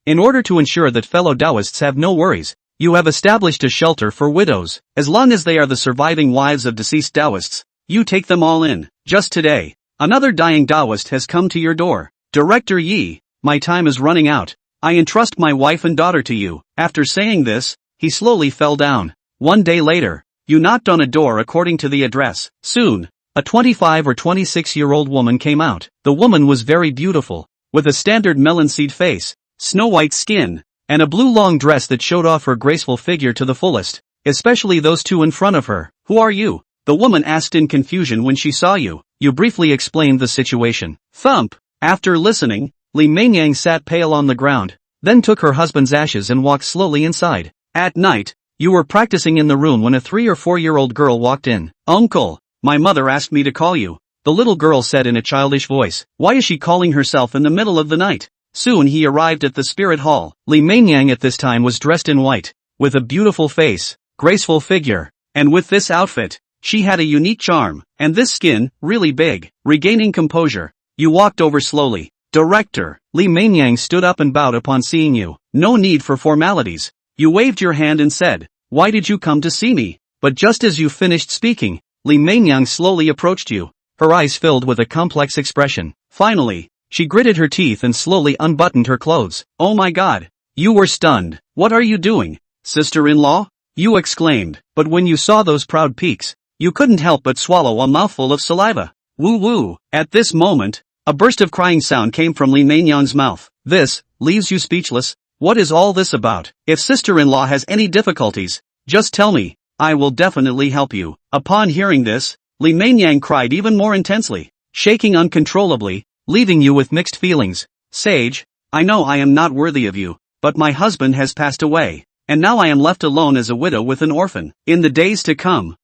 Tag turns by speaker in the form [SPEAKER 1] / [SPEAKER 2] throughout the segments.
[SPEAKER 1] In order to ensure that fellow daoists have no worries, you have established a shelter for widows. As long as they are the surviving wives of deceased daoists, you take them all in. Just today, another dying daoist has come to your door. Director Yi, my time is running out. I entrust my wife and daughter to you. After saying this, he slowly fell down. One day later, you knocked on a door according to the address. Soon, a 25 or 26-year-old woman came out. The woman was very beautiful, with a standard melon seed face, snow-white skin, and a blue long dress that showed off her graceful figure to the fullest, especially those two in front of her. Who are you? The woman asked in confusion when she saw you. You briefly explained the situation. Thump. After listening, Li Meinyang sat pale on the ground, then took her husband's ashes and walked slowly inside. At night, you were practicing in the room when a 3 or 4-year-old girl walked in. Uncle, my mother asked me to call you, the little girl said in a childish voice. Why is she calling herself in the middle of the night? Soon he arrived at the spirit hall. Li Meinyang at this time was dressed in white, with a beautiful face, graceful figure, and with this outfit, she had a unique charm, and this skin, really big. Regaining composure, you walked over slowly. Director, Li Meinyang stood up and bowed upon seeing you. No need for formalities. You waved your hand and said, why did you come to see me? But just as you finished speaking, Li Meinyang slowly approached you, her eyes filled with a complex expression. Finally, she gritted her teeth and slowly unbuttoned her clothes. Oh my god! You were stunned. What are you doing, sister-in-law? You exclaimed, but when you saw those proud peaks, you couldn't help but swallow a mouthful of saliva. Woo woo! At this moment, a burst of crying sound came from Li Meinyang's mouth. This leaves you speechless. What is all this about? If sister-in-law has any difficulties, just tell me. I will definitely help you. Upon hearing this, Li Meinyang cried even more intensely, shaking uncontrollably, leaving you with mixed feelings. Sage, I know I am not worthy of you, but my husband has passed away, and now I am left alone as a widow with an orphan. In the days to come,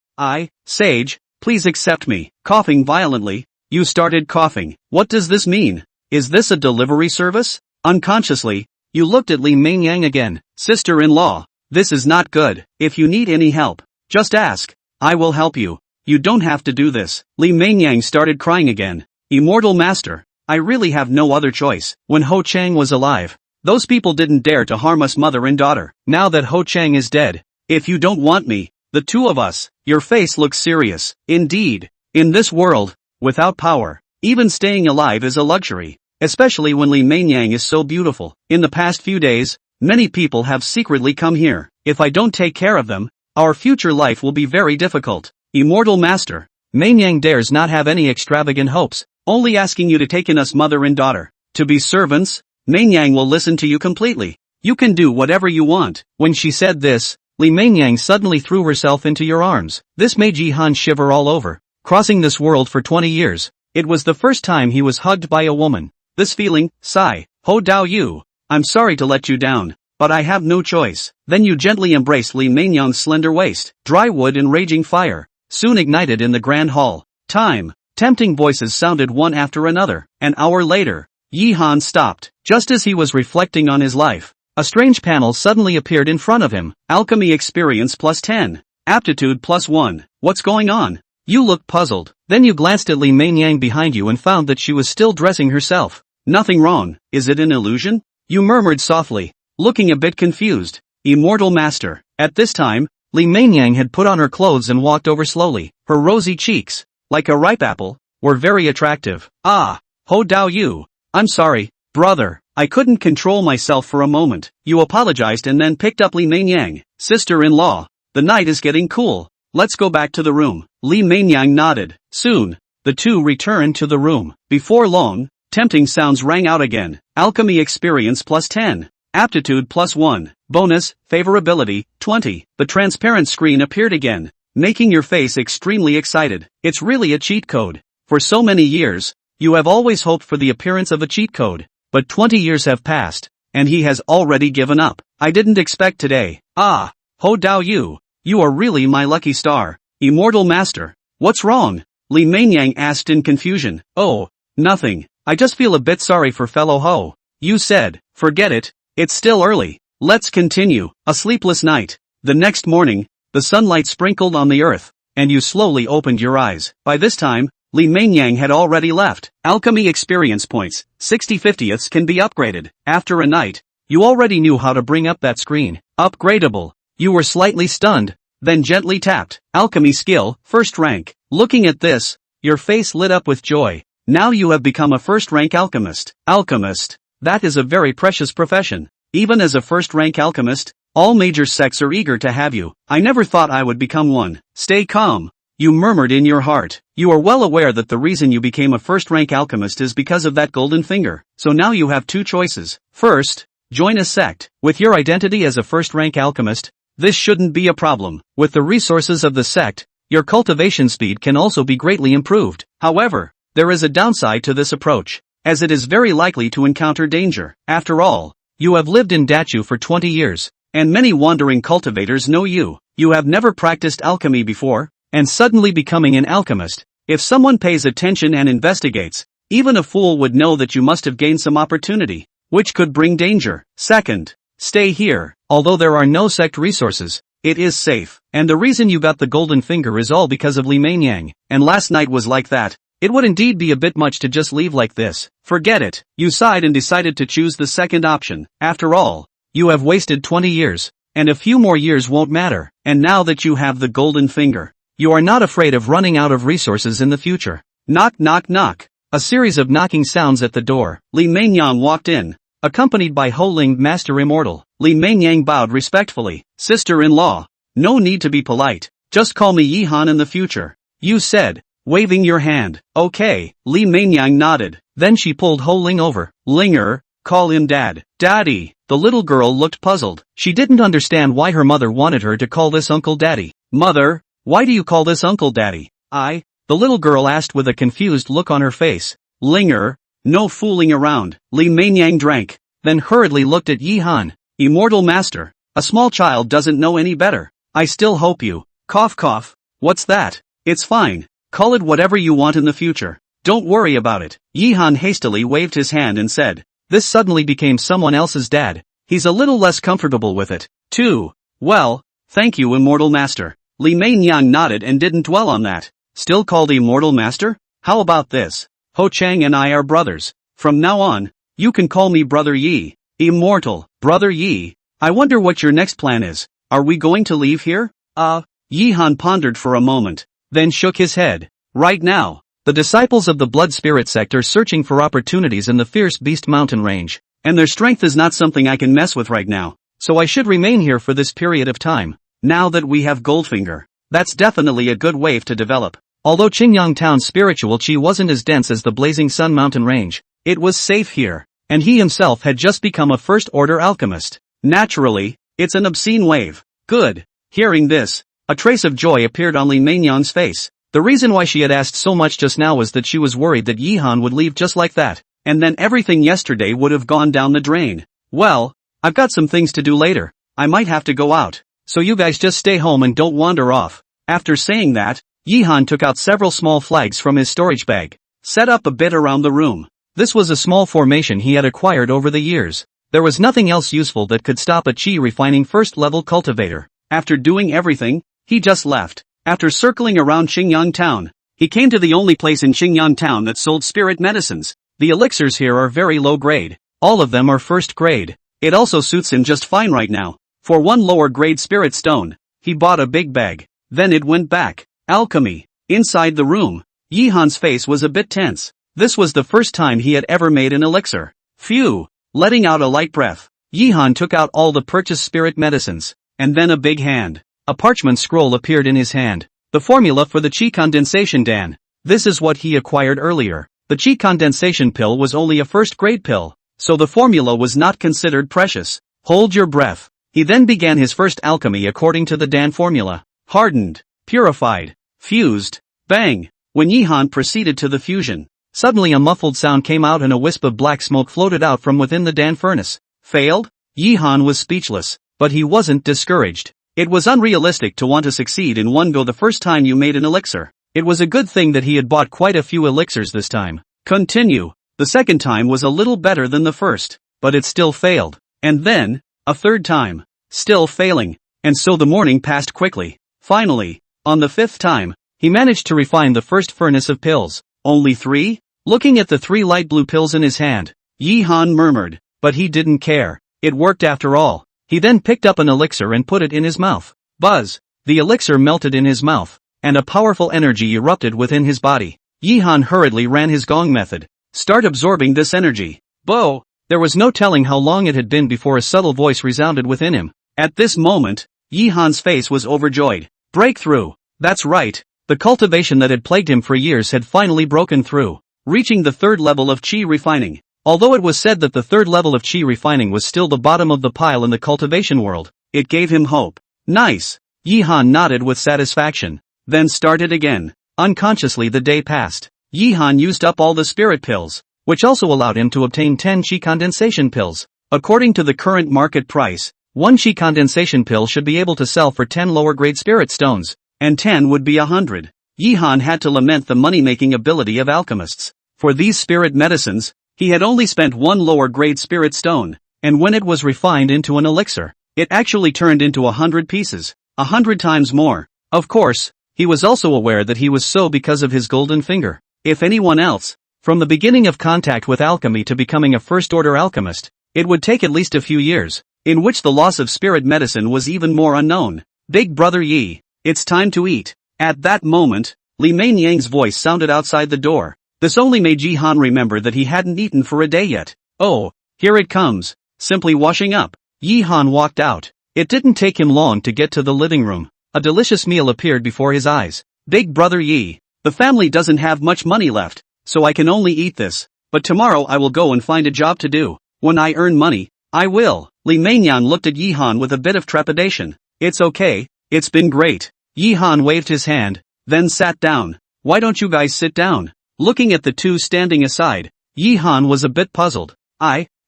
[SPEAKER 1] Sage, please accept me. Coughing violently, you started coughing. What does this mean? Is this a delivery service? Unconsciously, you looked at Li Meinyang again. Sister-in-law, this is not good. If you need any help, just ask. I will help you. You don't have to do this. Li Meinyang started crying again. Immortal Master, I really have no other choice. When Ho Chang was alive, those people didn't dare to harm us mother and daughter. Now that Ho Chang is dead, if you don't want me, the two of us, your face looks serious. Indeed, in this world, without power, even staying alive is a luxury, especially when Li Meinyang is so beautiful. In the past few days, many people have secretly come here. If I don't take care of them, our future life will be very difficult. Immortal Master, Meinyang dares not have any extravagant hopes, only asking you to take in us mother and daughter. To be servants, Meinyang will listen to you completely. You can do whatever you want. When she said this, Li Meinyang suddenly threw herself into your arms. This made Ji Han shiver all over. Crossing this world for 20 years, it was the first time he was hugged by a woman. This feeling, sigh, Ho Dao Yu, I'm sorry to let you down, but I have no choice. Then you gently embraced Li Meinyang's slender waist. Dry wood and raging fire soon ignited in the grand hall. Time. Tempting voices sounded one after another. An hour later, Yi Han stopped. Just as he was reflecting on his life, a strange panel suddenly appeared in front of him. Alchemy experience plus 10. Aptitude plus 1. What's going on? You looked puzzled. Then you glanced at Li Meinyang behind you and found that she was still dressing herself. Nothing wrong. Is it an illusion? You murmured softly, looking a bit confused. Immortal Master. At this time, Li Meinyang had put on her clothes and walked over slowly. Her rosy cheeks, like a ripe apple, were very attractive. Ah, Ho Dao Yu. I'm sorry, brother. I couldn't control myself for a moment. You apologized and then picked up Li Meinyang. Sister-in-law, the night is getting cool. Let's go back to the room. Li Meinyang nodded. Soon, the two returned to the room. Before long, tempting sounds rang out again. Alchemy experience plus 10. Aptitude plus 1. Bonus, favorability, 20. The transparent screen appeared again, making your face extremely excited. It's really a cheat code. For so many years, you have always hoped for the appearance of a cheat code. But 20 years have passed, and he has already given up. I didn't expect today. Ah, Ho Dao Yu, you are really my lucky star. Immortal Master, what's wrong? Li Meinyang asked in confusion. Oh, nothing. I just feel a bit sorry for fellow Ho. You said, forget it. It's still early. Let's continue. A sleepless night. The next morning, the sunlight sprinkled on the earth, and you slowly opened your eyes. By this time, Li Meinyang had already left. Alchemy experience points, 60/50ths can be upgraded. After a night, You already knew how to bring up that screen. Upgradable. You were slightly stunned, then gently tapped. Alchemy skill, first rank. Looking at this, your face lit up with joy. Now you have become a first-rank alchemist. Alchemist. That is a very precious profession. Even as a first-rank alchemist, all major sects are eager to have you. I never thought I would become one. Stay calm. You murmured in your heart. You are well aware that the reason you became a first-rank alchemist is because of that golden finger. So now you have two choices. First, join a sect. With your identity as a first-rank alchemist, this shouldn't be a problem. With the resources of the sect, your cultivation speed can also be greatly improved. However, there is a downside to this approach, as it is very likely to encounter danger. After all, you have lived in Dachu for 20 years, and many wandering cultivators know you. You have never practiced alchemy before, and suddenly becoming an alchemist. If someone pays attention and investigates, even a fool would know that you must have gained some opportunity, which could bring danger. Second, stay here. Although there are no sect resources, it is safe. And the reason you got the golden finger is all because of Li Mainyang, and last night was like that. It would indeed be a bit much to just leave like this. Forget it. You sighed and decided to choose the second option. After all, you have wasted 20 years, and a few more years won't matter. And now that you have the golden finger, you are not afraid of running out of resources in the future. Knock knock knock. A series of knocking sounds at the door. Li Mainyang walked in, accompanied by Ho-Ling Master Immortal. Li Mainyang bowed respectfully. Sister-in-law, no need to be polite. Just call me Yihan in the future. You said, waving your hand. Okay, Li Mainyang nodded. Then she pulled Ho-Ling over. Linger, call him Dad. Daddy. The little girl looked puzzled. She didn't understand why her mother wanted her to call this Uncle Daddy. Mother, why do you call this Uncle Daddy? The little girl asked with a confused look on her face. Linger, no fooling around. Li Mainyang drank, then hurriedly looked at Yihan. Immortal Master, a small child doesn't know any better. I still hope you. Cough cough. What's that? It's fine. Call it whatever you want in the future. Don't worry about it. Yihan hastily waved his hand and said, this suddenly became someone else's dad. He's a little less comfortable with it, too. Well, thank you Immortal Master. Li Mainyang nodded and didn't dwell on that. Still called Immortal Master? How about this? Ho Chang and I are brothers. From now on, you can call me Brother Yi. Immortal, Brother Yi. I wonder what your next plan is. Are we going to leave here? Yihan pondered for a moment, then shook his head. Right now, the disciples of the Blood Spirit sect are searching for opportunities in the Fierce Beast mountain range, and their strength is not something I can mess with right now, so I should remain here for this period of time. Now that we have Goldfinger, that's definitely a good wave to develop. Although Qingyang Town's spiritual qi wasn't as dense as the Blazing Sun mountain range, it was safe here, and he himself had just become a first-order alchemist. Naturally, it's an obscene wave. Good. Hearing this, a trace of joy appeared on Li Mainyang's face. The reason why she had asked so much just now was that she was worried that Yihan would leave just like that, and then everything yesterday would have gone down the drain. Well, I've got some things to do later. I might have to go out, so you guys just stay home and don't wander off. After saying that, Yihan took out several small flags from his storage bag, set up a bit around the room. This was a small formation he had acquired over the years. There was nothing else useful that could stop a qi refining first-level cultivator. After doing everything, he just left. After circling around Qingyang Town, he came to the only place in Qingyang Town that sold spirit medicines. The elixirs here are very low grade. All of them are first grade. It also suits him just fine right now. For one lower grade spirit stone, he bought a big bag. Then it went back. Alchemy. Inside the room, Yihan's face was a bit tense. This was the first time he had ever made an elixir. Phew. Letting out a light breath, Yihan took out all the purchased spirit medicines, and then a big hand. A parchment scroll appeared in his hand. The formula for the qi condensation dan. This is what he acquired earlier. The qi condensation pill was only a first-grade pill, so the formula was not considered precious. Hold your breath. He then began his first alchemy according to the dan formula. Hardened, purified, fused, bang. When Yihan proceeded to the fusion, suddenly a muffled sound came out and a wisp of black smoke floated out from within the dan furnace. Failed? Yihan was speechless, but he wasn't discouraged. It was unrealistic to want to succeed in one go the first time you made an elixir. It was a good thing that he had bought quite a few elixirs this time. Continue. The second time was a little better than the first, but it still failed. And then, a third time, still failing. And so the morning passed quickly. Finally, on the fifth time, he managed to refine the first furnace of pills. Only 3? Looking at the 3 light blue pills in his hand, Yihan murmured, but he didn't care. It worked after all. He then picked up an elixir and put it in his mouth. Buzz! The elixir melted in his mouth, and a powerful energy erupted within his body. Yihan hurriedly ran his gong method. Start absorbing this energy. Bo! There was no telling how long it had been before a subtle voice resounded within him. At this moment, Yihan's face was overjoyed. Breakthrough! That's right. The cultivation that had plagued him for years had finally broken through, reaching the third level of qi refining. Although it was said that the third level of qi refining was still the bottom of the pile in the cultivation world, it gave him hope. Nice! Yihan nodded with satisfaction, then started again. Unconsciously the day passed. Yihan used up all the spirit pills, which also allowed him to obtain 10 qi condensation pills. According to the current market price, 1 qi condensation pill should be able to sell for 10 lower grade spirit stones, and 10 would be 100. Yihan had to lament the money-making ability of alchemists. For these spirit medicines, he had only spent 1 lower grade spirit stone, and when it was refined into an elixir, it actually turned into 100 pieces, 100 times more. Of course, he was also aware that he was so because of his golden finger. If anyone else, from the beginning of contact with alchemy to becoming a first-order alchemist, it would take at least a few years, in which the loss of spirit medicine was even more unknown. Big brother Yi, it's time to eat. At that moment, Li Meinyang's voice sounded outside the door. This only made Yihan remember that he hadn't eaten for a day yet. Oh, here it comes. Simply washing up. Yihan walked out. It didn't take him long to get to the living room. A delicious meal appeared before his eyes. Big brother Yi, the family doesn't have much money left, so I can only eat this. But tomorrow I will go and find a job to do. When I earn money, I will. Li Meinyang looked at Yihan with a bit of trepidation. It's okay, it's been great. Yihan waved his hand, then sat down. Why don't you guys sit down? Looking at the two standing aside, Yihan was a bit puzzled.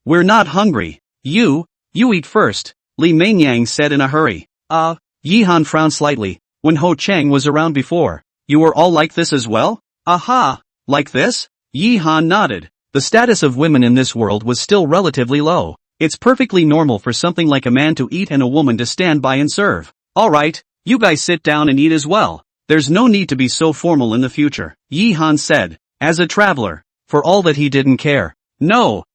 [SPEAKER 1] We're not hungry. You eat first, Li Meinyang said in a hurry. Yihan frowned slightly. When Ho Chang was around before, you were all like this as well? Aha! Like this? Yihan nodded. The status of women in this world was still relatively low. It's perfectly normal for something like a man to eat and a woman to stand by and serve. Alright, you guys sit down and eat as well. There's no need to be so formal in the future, Yihan said, as a traveler, for all that he didn't care. No,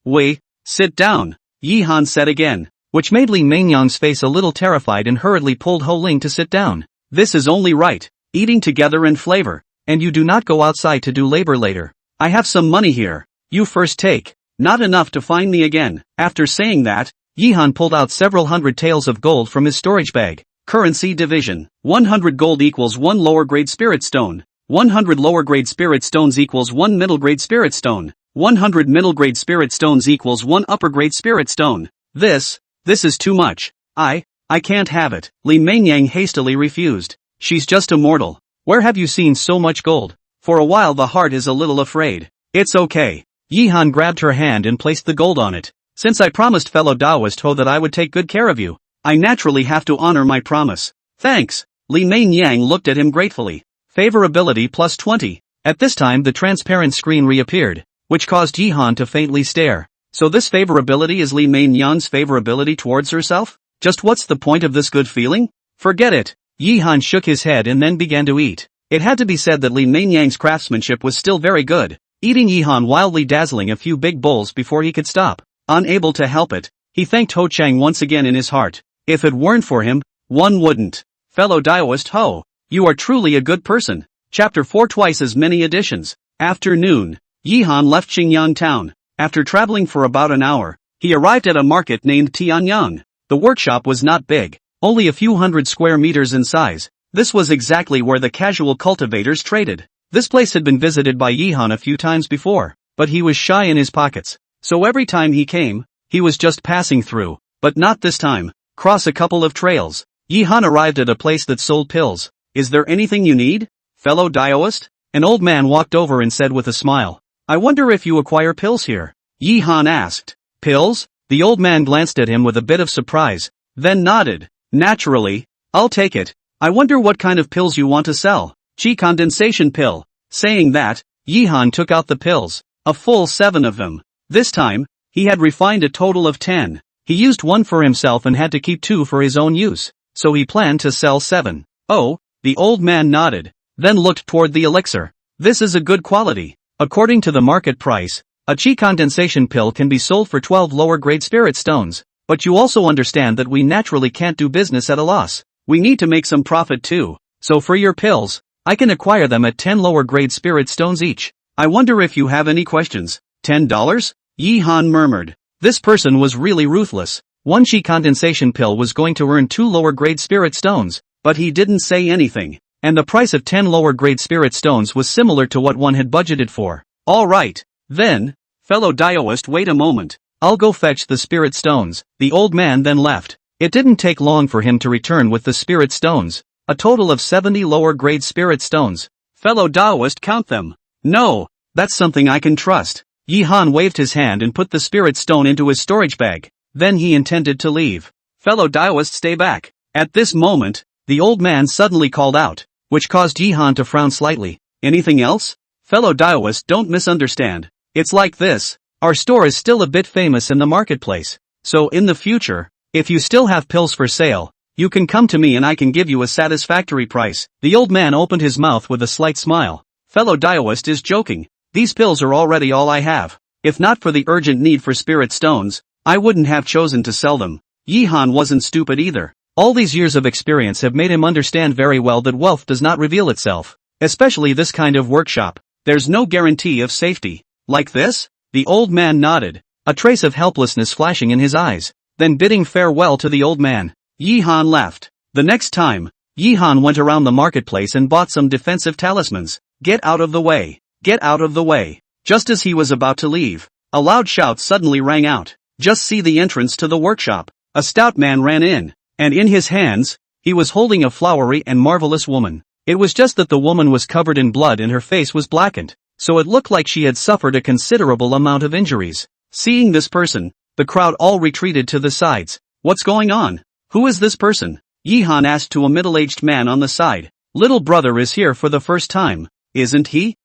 [SPEAKER 1] wait, sit down, Yihan said again, which made Li Meinyang's face a little terrified and hurriedly pulled Ho Ling to sit down. This is only right, eating together and flavor, and you do not go outside to do labor later. I have some money here, you first take, not enough to find me again. After saying that, Yihan pulled out several hundred taels of gold from his storage bag. Currency division. 100 gold equals 1 lower grade spirit stone. 100 lower grade spirit stones equals 1 middle grade spirit stone. 100 middle grade spirit stones equals 1 upper grade spirit stone. This is too much. I can't have it. Li Meinyang hastily refused. She's just a mortal. Where have you seen so much gold? For a while the heart is a little afraid. It's okay. Yihan grabbed her hand and placed the gold on it. Since I promised fellow Daoist Ho that I would take good care of you, I naturally have to honor my promise. Thanks. Li Meinyang looked at him gratefully. Favorability plus 20. At this time the transparent screen reappeared, which caused Yihan to faintly stare. So this favorability is Li Meinyang's favorability towards herself? Just what's the point of this good feeling? Forget it. Yihan shook his head and then began to eat. It had to be said that Li Meinyang's craftsmanship was still very good, eating Yihan wildly dazzling a few big bowls before he could stop. Unable to help it, he thanked Ho Chang once again in his heart. If it weren't for him, one wouldn't. Fellow Daoist Ho, you are truly a good person. Chapter 4 twice as many editions. Afternoon. Yihan left Xingyang town. After traveling for about an hour, he arrived at a market named Tianyang. The workshop was not big, only a few hundred square meters in size. This was exactly where the casual cultivators traded. This place had been visited by Yihan a few times before, but he was shy in his pockets. So every time he came, he was just passing through, but not this time. Cross a couple of trails. Yihan arrived at a place that sold pills. Is there anything you need, fellow Daoist? An old man walked over and said with a smile. I wonder if you acquire pills here? Yihan asked. Pills? The old man glanced at him with a bit of surprise, then nodded. Naturally, I'll take it. I wonder what kind of pills you want to sell. Qi condensation pill. Saying that, Yihan took out the pills, a full 7 of them. This time, he had refined a total of 10. He used 1 for himself and had to keep 2 for his own use, so he planned to sell 7. Oh, the old man nodded, then looked toward the elixir. This is a good quality. According to the market price, A chi condensation pill can be sold for 12 lower grade spirit stones, but you also understand that we naturally can't do business at a loss. We need to make some profit too, so for your pills, I can acquire them at 10 lower grade spirit stones each. I wonder if you have any questions. $10? Yi Han murmured. This person was really ruthless. One chi condensation pill was going to earn 2 lower grade spirit stones, but he didn't say anything, and the price of 10 lower grade spirit stones was similar to what one had budgeted for. Alright, then, fellow daoist, wait a moment. I'll go fetch the spirit stones. The old man then left. It didn't take long for him to return with the spirit stones, a total of 70 lower grade spirit stones. Fellow daoist, count them. No, that's something I can trust. Yi Han waved his hand and put the spirit stone into his storage bag. Then he intended to leave. Fellow daoist, stay back. At this moment, the old man suddenly called out, which caused Yi Han to frown slightly. Anything else? Fellow daoist, don't misunderstand. It's like this. Our store is still a bit famous in the marketplace, so in the future, if you still have pills for sale, you can come to me and I can give you a satisfactory price. The old man opened his mouth with a slight smile. Fellow daoist is joking. These pills are already all I have. If not for the urgent need for spirit stones, I wouldn't have chosen to sell them. Yi Han wasn't stupid either. All these years of experience have made him understand very well that wealth does not reveal itself, especially this kind of workshop. There's no guarantee of safety. Like this? The old man nodded, a trace of helplessness flashing in his eyes. Then bidding farewell to the old man, Yi Han left. The next time, Yi Han went around the marketplace and bought some defensive talismans. Get out of the way. Get out of the way. Just as he was about to leave, a loud shout suddenly rang out. Just see the entrance to the workshop. A stout man ran in, and in his hands, he was holding a flowery and marvelous woman. It was just that the woman was covered in blood and her face was blackened, so it looked like she had suffered a considerable amount of injuries. Seeing this person, the crowd all retreated to the sides. What's going on? Who is this person? Yi Han asked to a middle-aged man on the side. Little brother is here for the first time, isn't he?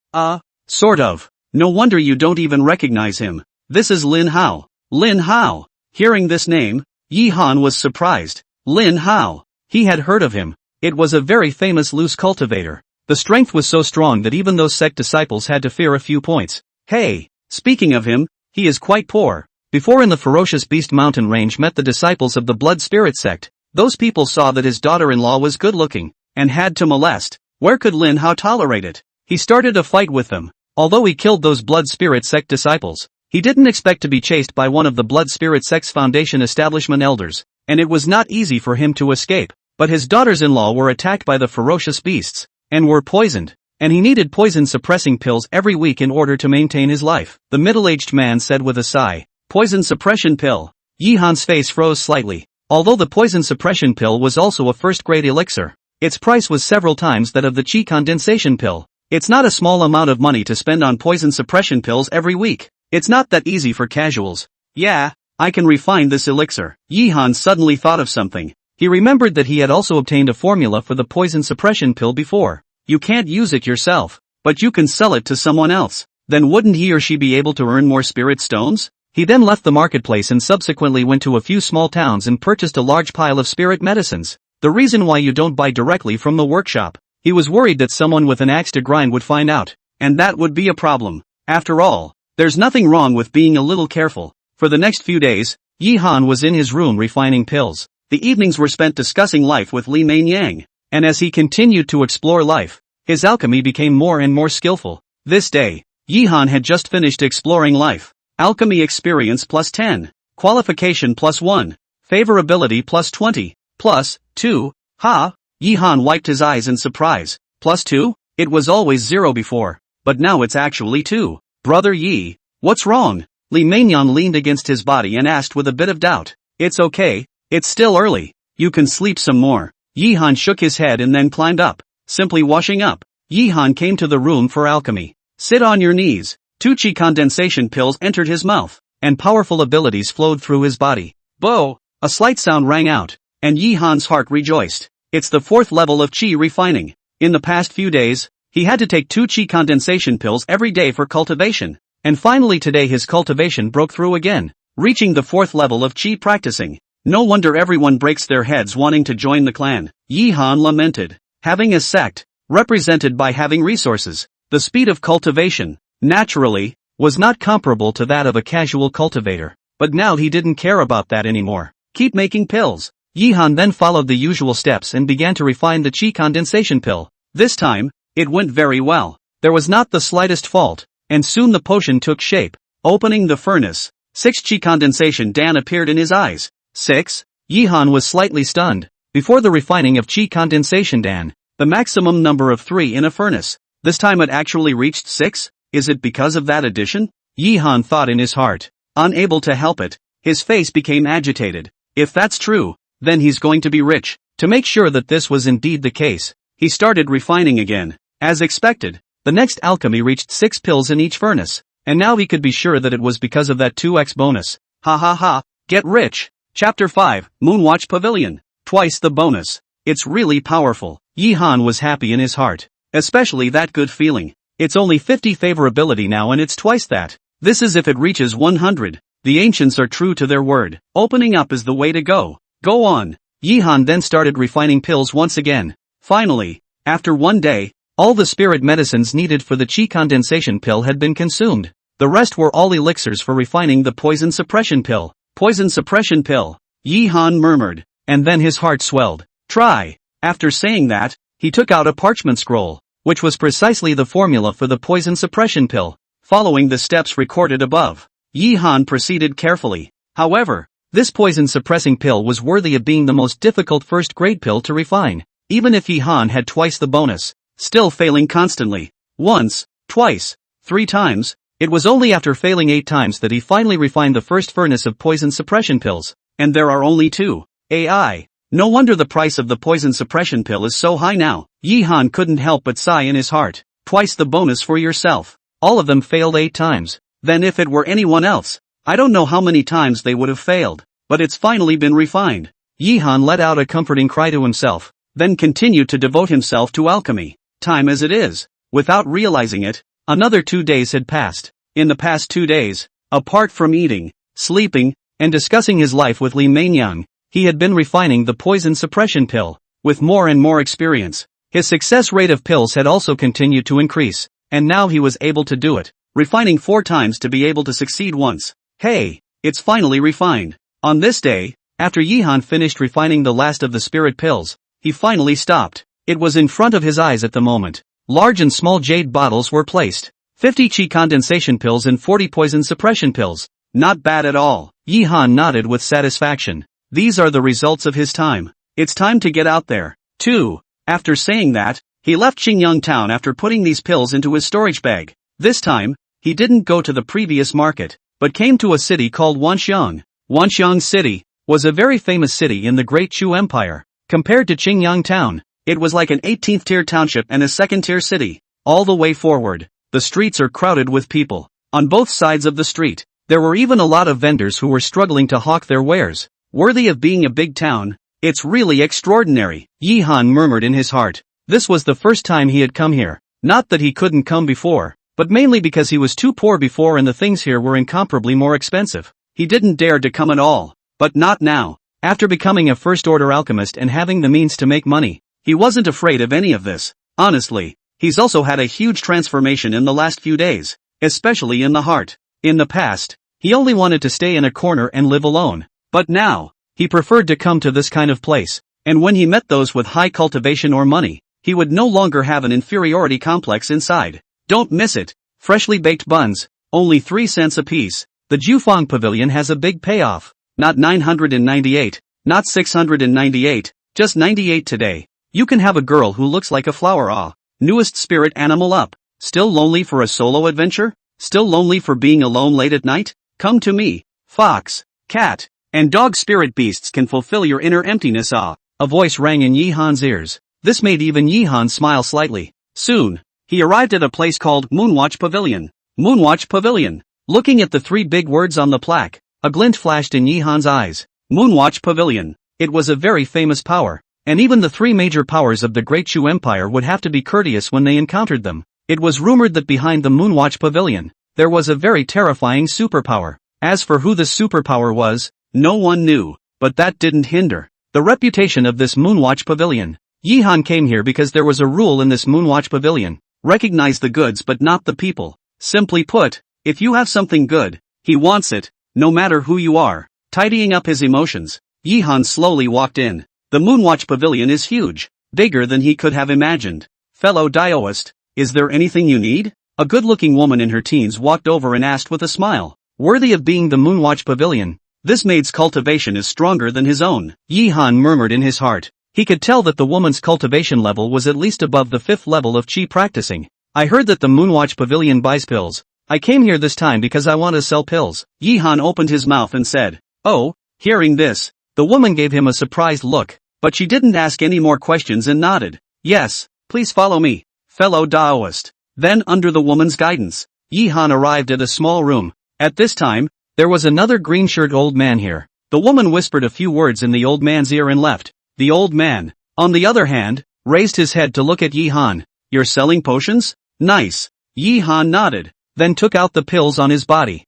[SPEAKER 1] Sort of. No wonder you don't even recognize him. This is Lin Hao. Lin Hao. Hearing this name, Yi Han was surprised. Lin Hao. He had heard of him. It was a very famous loose cultivator. The strength was so strong that even those sect disciples had to fear a few points. Hey, speaking of him, he is quite poor. Before in the ferocious beast mountain range met the disciples of the blood spirit sect, those people saw that his daughter-in-law was good-looking, and had to molest. Where could Lin Hao tolerate it? He started a fight with them. Although he killed those blood spirit sect disciples, he didn't expect to be chased by one of the blood spirit sect's foundation establishment elders, and it was not easy for him to escape. But his daughters-in-law were attacked by the ferocious beasts, and were poisoned, and he needed poison-suppressing pills every week in order to maintain his life. The middle-aged man said with a sigh, "Poison suppression pill." Yi Han's face froze slightly. Although the poison suppression pill was also a first-grade elixir, its price was several times that of the chi condensation pill. It's not a small amount of money to spend on poison suppression pills every week. It's not that easy for casuals. Yeah, I can refine this elixir. Yi Han suddenly thought of something. He remembered that he had also obtained a formula for the poison suppression pill before. You can't use it yourself, but you can sell it to someone else. Then wouldn't he or she be able to earn more spirit stones? He then left the marketplace and subsequently went to a few small towns and purchased a large pile of spirit medicines. The reason why you don't buy directly from the workshop. He was worried that someone with an axe to grind would find out, and that would be a problem. After all, there's nothing wrong with being a little careful. For the next few days, Yi Han was in his room refining pills. The evenings were spent discussing life with Li Mainyang, and as he continued to explore life, his alchemy became more and more skillful. This day, Yi Han had just finished exploring life. Alchemy experience plus 10, qualification plus 1, favorability plus 20, plus 2, ha! Yi Han wiped his eyes in surprise. Plus 2? It was always 0 before, but now it's actually 2. Brother Yi, what's wrong? Li Mainyang leaned against his body and asked with a bit of doubt. It's okay. It's still early. You can sleep some more. Yi Han shook his head and then climbed up. Simply washing up, Yi Han came to the room for alchemy. Sit on your knees. 2 chi condensation pills entered his mouth, and powerful abilities flowed through his body. Bo! A slight sound rang out, and Yi Han's heart rejoiced. It's the 4th level of chi refining. In the past few days, he had to take 2 chi condensation pills every day for cultivation, and finally today his cultivation broke through again, reaching the 4th level of chi practicing. No wonder everyone breaks their heads wanting to join the clan. Yi Han lamented. Having a sect, represented by having resources, the speed of cultivation. Naturally, was not comparable to that of a casual cultivator. But now he didn't care about that anymore. Keep making pills. Yihan then followed the usual steps and began to refine the qi condensation pill. This time, it went very well. There was not the slightest fault, and soon the potion took shape. Opening the furnace, 6 qi condensation dan appeared in his eyes. 6? Yihan was slightly stunned. Before the refining of qi condensation dan, the maximum number of 3 in a furnace. This time it actually reached 6? Is it because of that addition? Yihan thought in his heart. Unable to help it, his face became agitated. If that's true, then he's going to be rich. To make sure that this was indeed the case, he started refining again. As expected, the next alchemy reached 6 pills in each furnace, and now he could be sure that it was because of that 2x bonus. Ha ha ha, get rich! Chapter 5, Moonwatch Pavilion. Twice the bonus. It's really powerful. Yihan was happy in his heart. Especially that good feeling. It's only 50 favorability now and it's twice that. This is if it reaches 100. The ancients are true to their word. Opening up is the way to go. Go on. Yihan then started refining pills once again. Finally, after one day, all the spirit medicines needed for the qi condensation pill had been consumed. The rest were all elixirs for refining the poison suppression pill. Poison suppression pill. Yihan murmured, and then his heart swelled. Try. After saying that, he took out a parchment scroll, which was precisely the formula for the poison suppression pill. Following the steps recorded above, Yihan proceeded carefully. However, this poison-suppressing pill was worthy of being the most difficult first-grade pill to refine, even if Yihan had twice the bonus, still failing constantly. Once, twice, 3 times. It was only after failing 8 times that he finally refined the first furnace of poison suppression pills, and there are only 2. AI. No wonder the price of the poison suppression pill is so high now. Yihan couldn't help but sigh in his heart. Twice the bonus for yourself. All of them failed 8 times. Then if it were anyone else, I don't know how many times they would have failed. But it's finally been refined. Yihan let out a comforting cry to himself, then continued to devote himself to alchemy. Time as it is. Without realizing it, another 2 days had passed. In the past 2 days, apart from eating, sleeping, and discussing his life with Li Mainyang, he had been refining the poison suppression pill. With more and more experience, his success rate of pills had also continued to increase. And now he was able to do it, refining 4 times to be able to succeed once. Hey, it's finally refined. On this day, after Yihan finished refining the last of the spirit pills, he finally stopped. It was in front of his eyes at the moment. Large and small jade bottles were placed. 50 qi condensation pills and 40 poison suppression pills. Not bad at all. Yihan nodded with satisfaction. These are the results of his time. It's time to get out there, too. After saying that, he left Qingyang town after putting these pills into his storage bag. This time, he didn't go to the previous market, but came to a city called Wanxiang. Wanxiang City was a very famous city in the Great Chu Empire. Compared to Qingyang town, it was like an 18th-tier township and a 2nd-tier city. All the way forward, the streets are crowded with people. On both sides of the street, there were even a lot of vendors who were struggling to hawk their wares. Worthy of being a big town. It's really extraordinary. Yihan murmured in his heart. This was the first time he had come here. Not that he couldn't come before, but mainly because he was too poor before and the things here were incomparably more expensive. He didn't dare to come at all. But not now. After becoming a first-order alchemist and having the means to make money, he wasn't afraid of any of this. Honestly, he's also had a huge transformation in the last few days, especially in the heart. In the past, he only wanted to stay in a corner and live alone. But now, he preferred to come to this kind of place, and when he met those with high cultivation or money, he would no longer have an inferiority complex inside. Don't miss it. Freshly baked buns, only 3 cents a piece. The Jufang Pavilion has a big payoff. Not 998, not 698, just 98 today. You can have a girl who looks like a flower. Newest spirit animal up. Still lonely for a solo adventure? Still lonely for being alone late at night? Come to me. Fox, cat, and dog spirit beasts can fulfill your inner emptiness. A voice rang in Yihan's ears. This made even Yihan smile slightly. Soon, he arrived at a place called Moonwatch Pavilion. Moonwatch Pavilion. Looking at the 3 big words on the plaque, a glint flashed in Yihan's eyes. Moonwatch Pavilion. It was a very famous power, and even the 3 major powers of the Great Chu Empire would have to be courteous when they encountered them. It was rumored that behind the Moonwatch Pavilion, there was a very terrifying superpower. As for who this superpower was, no one knew, but that didn't hinder the reputation of this Moonwatch Pavilion. Yihan came here because there was a rule in this Moonwatch Pavilion. Recognize the goods but not the people. Simply put, If you have something good, he wants it, no matter who you are. Tidying up his emotions, Yihan slowly walked in. The Moonwatch Pavilion is huge, bigger than he could have imagined. Fellow daoist, is there anything you need? A good-looking woman in her teens walked over and asked with a smile. Worthy of being the Moonwatch Pavilion. This maid's cultivation is stronger than his own. Yihan murmured in his heart. He could tell that the woman's cultivation level was at least above the 5th level of Qi practicing. I heard that the Moonwatch Pavilion buys pills. I came here this time because I want to sell pills. Yihan opened his mouth and said, "Oh." Hearing this, the woman gave him a surprised look, but she didn't ask any more questions and nodded. "Yes, please follow me, fellow daoist." Then under the woman's guidance, Yihan arrived at a small room. At this time, there was another green-shirt old man here. The woman whispered a few words in the old man's ear and left. The old man, on the other hand, raised his head to look at Yihan. "You're selling potions? Nice." Yihan nodded, then took out the pills on his body.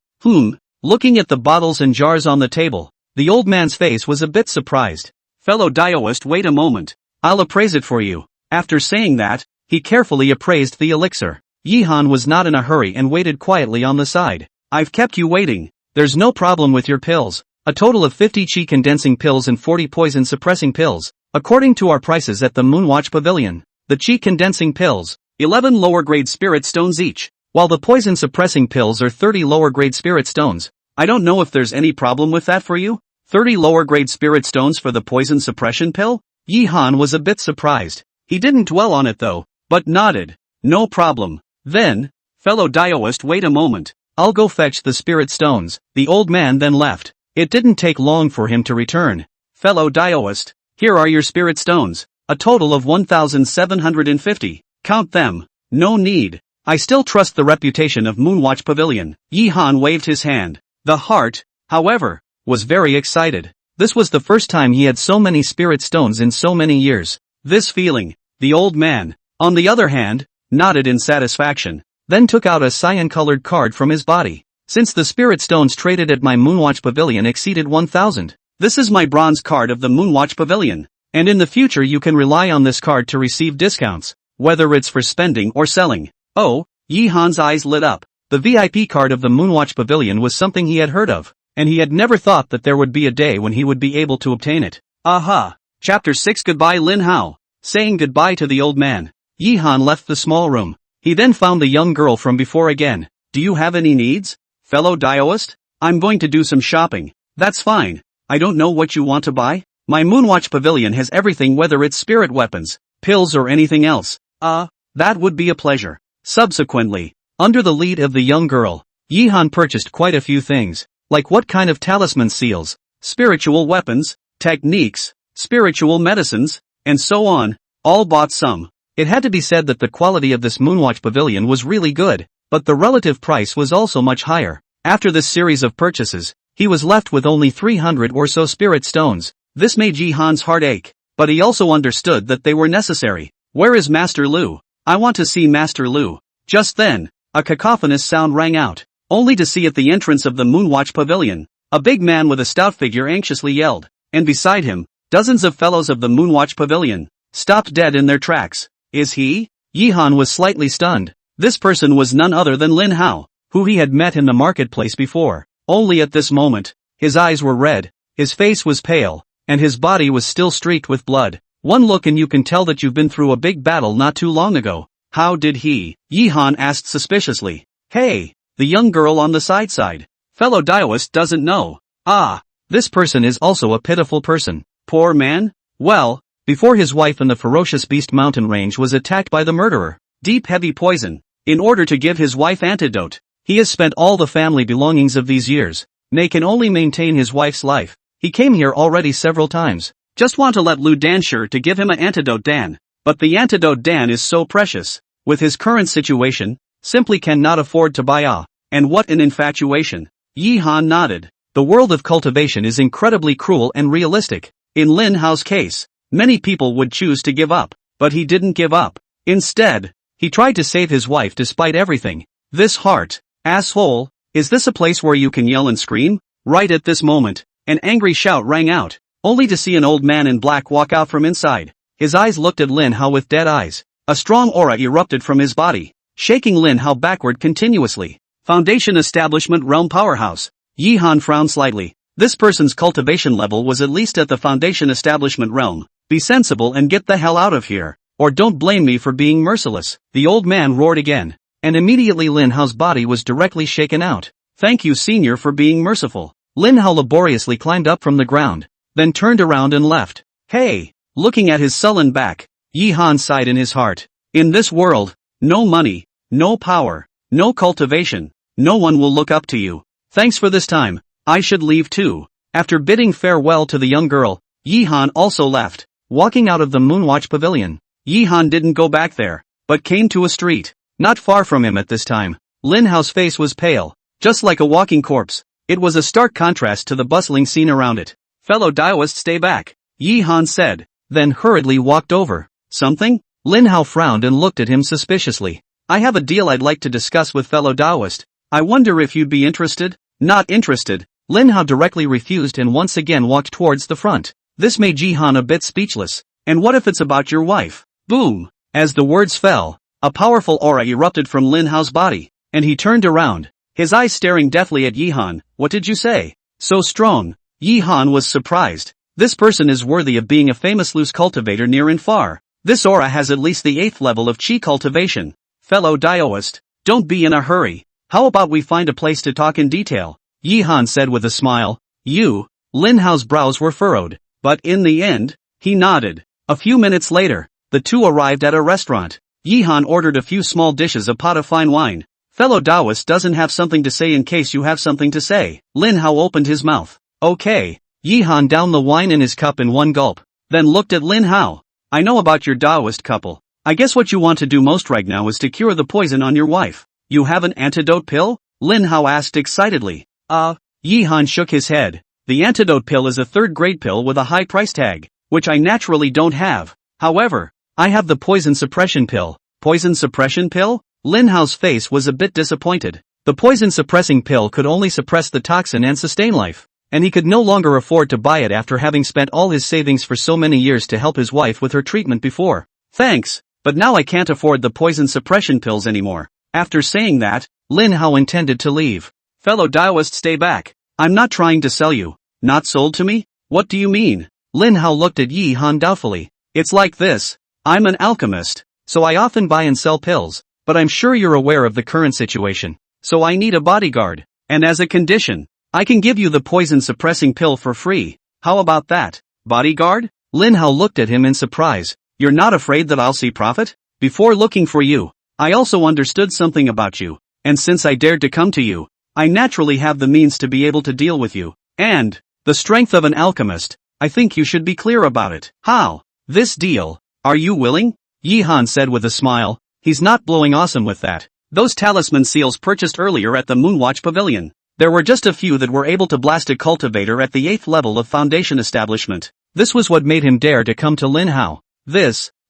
[SPEAKER 1] Looking at the bottles and jars on the table, the old man's face was a bit surprised. "Fellow daoist, wait a moment. I'll appraise it for you." After saying that, he carefully appraised the elixir. Yihan was not in a hurry and waited quietly on the side. "I've kept you waiting. There's no problem with your pills. A total of 50 Qi condensing pills and 40 poison suppressing pills, according to our prices at the Moonwatch Pavilion. The Qi condensing pills, 11 lower grade spirit stones each, while the poison suppressing pills are 30 lower grade spirit stones. I don't know if there's any problem with that for you? 30 lower grade spirit stones for the poison suppression pill?" Yihan was a bit surprised. He didn't dwell on it though, but nodded. "No problem. Then, fellow daoist, wait a moment. I'll go fetch the spirit stones." The old man then left. It didn't take long for him to return. "Fellow daoist, here are your spirit stones, a total of 1,750. Count them." "No need. I still trust the reputation of Moonwatch Pavilion." Yihan waved his hand. The heart, however, was very excited. This was the first time he had so many spirit stones in so many years. This feeling, the old man, on the other hand, nodded in satisfaction, then took out a cyan-colored card from his body. "Since the spirit stones traded at my Moonwatch Pavilion exceeded 1,000, this is my bronze card of the Moonwatch Pavilion, and in the future you can rely on this card to receive discounts, whether it's for spending or selling." Oh, Yihan's eyes lit up. The VIP card of the Moonwatch Pavilion was something he had heard of, and he had never thought that there would be a day when he would be able to obtain it. Aha! Chapter 6 Goodbye Lin Hao. Saying goodbye to the old man, Yihan left the small room. He then found the young girl from before again. "Do you have any needs, fellow daoist?" "I'm going to do some shopping." "That's fine. I don't know what you want to buy. My Moonwatch Pavilion has everything, whether it's spirit weapons, pills or anything else." That would be a pleasure." Subsequently, under the lead of the young girl, Yihan purchased quite a few things, like what kind of talisman seals, spiritual weapons, techniques, spiritual medicines, and so on, all bought some. It had to be said that the quality of this Moonwatch Pavilion was really good, but the relative price was also much higher. After this series of purchases, he was left with only 300 or so spirit stones. This made Yihan's heart ache, but he also understood that they were necessary. "Where is Master Lu? I want to see Master Lu." Just then, a cacophonous sound rang out, only to see at the entrance of the Moonwatch Pavilion, a big man with a stout figure anxiously yelled, and beside him, dozens of fellows of the Moonwatch Pavilion stopped dead in their tracks. "Is he?" Yihan was slightly stunned. This person was none other than Lin Hao, who he had met in the marketplace before. Only at this moment, his eyes were red, his face was pale, and his body was still streaked with blood. One look and you can tell that you've been through a big battle not too long ago. "How did he?" Yihan asked suspiciously. "Hey, the young girl on the side. Fellow daoist doesn't know." This person is also a pitiful person. Poor man? Well, before his wife in the ferocious beast mountain range was attacked by the murderer, deep heavy poison, in order to give his wife antidote, he has spent all the family belongings of these years, Nay can only maintain his wife's life. He came here already several times. Just want to let Lu Dan sure to give him an antidote Dan. But the antidote Dan is so precious. With his current situation, simply cannot afford to buy And what an infatuation. Yihan nodded. The world of cultivation is incredibly cruel and realistic. In Lin Hao's case, many people would choose to give up, but he didn't give up. Instead, he tried to save his wife despite everything. This heart, asshole, is this a place where you can yell and scream? Right at this moment, an angry shout rang out, only to see an old man in black walk out from inside. His eyes looked at Lin Hao with dead eyes. A strong aura erupted from his body, shaking Lin Hao backward continuously. Foundation Establishment Realm Powerhouse. Yi Han frowned slightly. This person's cultivation level was at least at the Foundation Establishment realm. Be sensible and get the hell out of here. Or don't blame me for being merciless. The old man roared again. And immediately Lin Hao's body was directly shaken out. Thank you, senior, for being merciful. Lin Hao laboriously climbed up from the ground. Then turned around and left. Hey! Looking at his sullen back, Yi Han sighed in his heart. In this world, no money, no power, no cultivation, no one will look up to you. Thanks for this time, I should leave too. After bidding farewell to the young girl, Yi Han also left. Walking out of the Moonwatch Pavilion, Yi Han didn't go back there, but came to a street. Not far from him at this time, Lin Hao's face was pale, just like a walking corpse. It was a stark contrast to the bustling scene around it. Fellow daoists, stay back, Yi Han said, then hurriedly walked over. Something? Lin Hao frowned and looked at him suspiciously. I have a deal I'd like to discuss with fellow daoist. I wonder if you'd be interested? Not interested. Lin Hao directly refused and once again walked towards the front. This made Yi Han a bit speechless. And what if it's about your wife? Boom! As the words fell, a powerful aura erupted from Lin Hao's body, and he turned around, his eyes staring deathly at Yi Han. What did you say? So strong. Yi Han was surprised. This person is worthy of being a famous loose cultivator near and far. This aura has at least the 8th level of chi cultivation. Fellow daoist, don't be in a hurry. How about we find a place to talk in detail? Yi Han said with a smile. Lin Hao's brows were furrowed, but in the end, he nodded. A few minutes later, the two arrived at a restaurant. Yi Han ordered a few small dishes, a pot of fine wine. Fellow daoist doesn't have something to say in case you have something to say. Lin Hao opened his mouth. Okay. Yi Han downed the wine in his cup in one gulp, then looked at Lin Hao. I know about your daoist couple. I guess what you want to do most right now is to cure the poison on your wife. You have an antidote pill? Lin Hao asked excitedly. Yi Han shook his head. The antidote pill is a 3rd-grade pill with a high price tag, which I naturally don't have. However, I have the poison suppression pill. Poison suppression pill? Lin Hao's face was a bit disappointed. The poison suppressing pill could only suppress the toxin and sustain life, and he could no longer afford to buy it after having spent all his savings for so many years to help his wife with her treatment before. Thanks, but now I can't afford the poison suppression pills anymore. After saying that, Lin Hao intended to leave. Fellow daoist, stay back. I'm not trying to sell you. Not sold to me? What do you mean? Lin Hao looked at Yi Han doubtfully. It's like this. I'm an alchemist, so I often buy and sell pills, but I'm sure you're aware of the current situation. So I need a bodyguard, and as a condition, I can give you the poison suppressing pill for free. How about that? Bodyguard? Lin Hao looked at him in surprise. You're not afraid that I'll see profit? Before looking for you, I also understood something about you, and since I dared to come to you, I naturally have the means to be able to deal with you, and the strength of an alchemist. I think you should be clear about it. How? This deal. Are you willing? Yi Han said with a smile. He's not blowing awesome with that. Those talisman seals purchased earlier at the Moonwatch Pavilion. There were just a few that were able to blast a cultivator at the 8th level of Foundation Establishment. This was what made him dare to come to Lin Hao.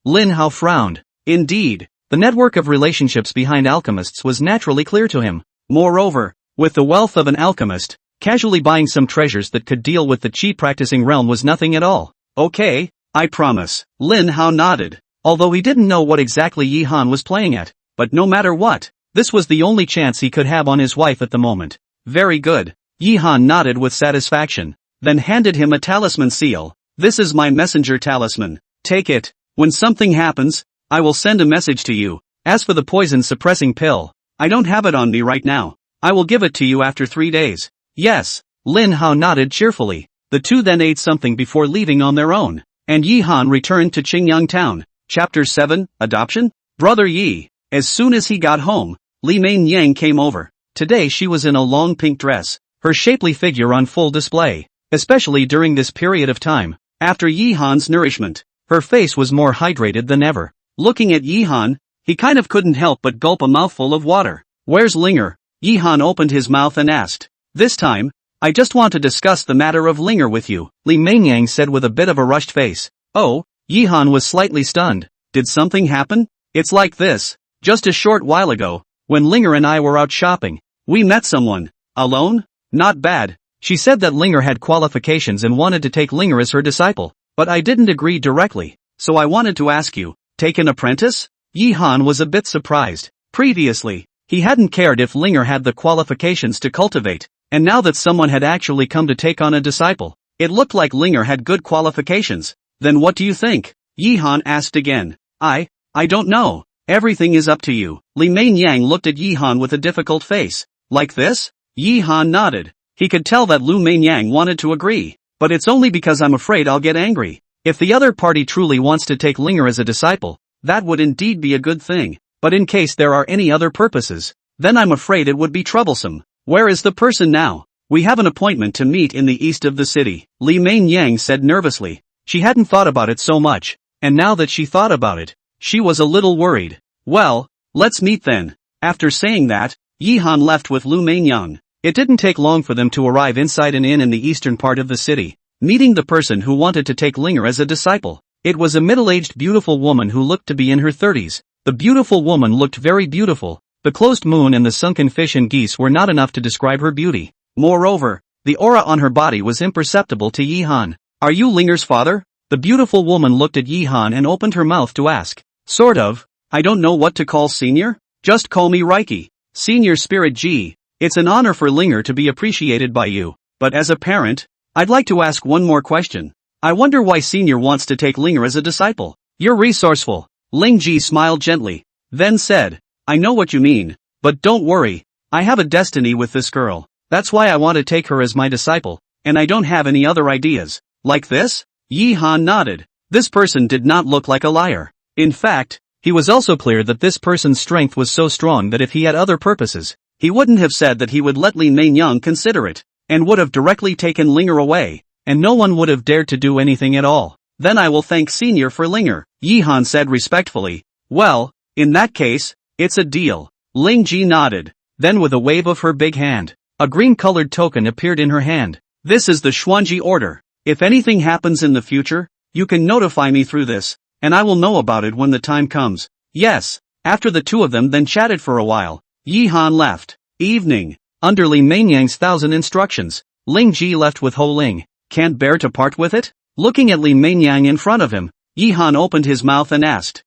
[SPEAKER 1] Lin Hao frowned. Indeed, the network of relationships behind alchemists was naturally clear to him. Moreover, with the wealth of an alchemist, casually buying some treasures that could deal with the chi practicing realm was nothing at all. Okay, I promise. Lin Hao nodded, although he didn't know what exactly Yi Han was playing at. But no matter what, this was the only chance he could have on his wife at the moment. Very good. Yi Han nodded with satisfaction, then handed him a talisman seal. This is my messenger talisman. Take it. When something happens, I will send a message to you. As for the poison suppressing pill, I don't have it on me right now. I will give it to you after 3 days. Yes. Lin Hao nodded cheerfully. The two then ate something before leaving on their own, and Yi Han returned to Qingyang town. Chapter 7, Adoption? Brother Yi. As soon as he got home, Li Main Yang came over. Today she was in a long pink dress, her shapely figure on full display, especially during this period of time. After Yi Han's nourishment, her face was more hydrated than ever. Looking at Yi Han, he kind of couldn't help but gulp a mouthful of water. Where's Linger? Yi Han opened his mouth and asked. This time, I just want to discuss the matter of Linger with you, Li Mainyang said with a bit of a rushed face. Oh, Yi Han was slightly stunned. Did something happen? It's like this. Just a short while ago, when Linger and I were out shopping, we met someone. Alone? Not bad. She said that Linger had qualifications and wanted to take Linger as her disciple, but I didn't agree directly, so I wanted to ask you, take an apprentice? Yi Han was a bit surprised. Previously, He hadn't cared if Linger had the qualifications to cultivate, and now that someone had actually come to take on a disciple, it looked like Linger had good qualifications. Then what do you think? Yi Han asked again. I don't know. Everything is up to you. Li Mei Yang looked at Yi Han with a difficult face. Like this? Yi Han nodded. He could tell that Lu Mei Yang wanted to agree. But it's only because I'm afraid I'll get angry. If the other party truly wants to take Linger as a disciple, that would indeed be a good thing. But in case there are any other purposes, then I'm afraid it would be troublesome. Where is the person now? We have an appointment to meet in the east of the city, Li Mei Yang said nervously. She hadn't thought about it so much, and now that she thought about it, she was a little worried. Well, let's meet then. After saying that, Yi Han left with Lu Mei Yang. It didn't take long for them to arrive inside an inn in the eastern part of the city, meeting the person who wanted to take Linger as a disciple. It was a middle-aged beautiful woman who looked to be in her 30s. The beautiful woman looked very beautiful. The closed moon and the sunken fish and geese were not enough to describe her beauty. Moreover, the aura on her body was imperceptible to Yi Han. Are you Linger's father? The beautiful woman looked at Yi Han and opened her mouth to ask. Sort of. I don't know what to call senior? Just call me Reiki. Senior Spirit G. It's an honor for Linger to be appreciated by you. But as a parent, I'd like to ask one more question. I wonder why Senior wants to take Linger as a disciple. You're resourceful. Ling Ji smiled gently, then said, I know what you mean, but don't worry, I have a destiny with this girl. That's why I want to take her as my disciple, and I don't have any other ideas. Like this? Yi Han nodded. This person did not look like a liar. In fact, he was also clear that this person's strength was so strong that if he had other purposes, he wouldn't have said that he would let Li Mei Yang consider it, and would have directly taken Linger away, and no one would have dared to do anything at all. Then I will thank Senior for Linger, Yi Han said respectfully. Well, in that case, it's a deal. Ling Ji nodded. Then with a wave of her big hand, a green-colored token appeared in her hand. This is the Xuanji order. If anything happens in the future, you can notify me through this, and I will know about it when the time comes. Yes. After the two of them then chatted for a while, Yi Han left. Evening. Under Li Mei Yang's 1,000 instructions, Ling Ji left with Ho Ling. Can't bear to part with it? Looking at Li Mei Yang in front of him, Yi Han opened his mouth and asked.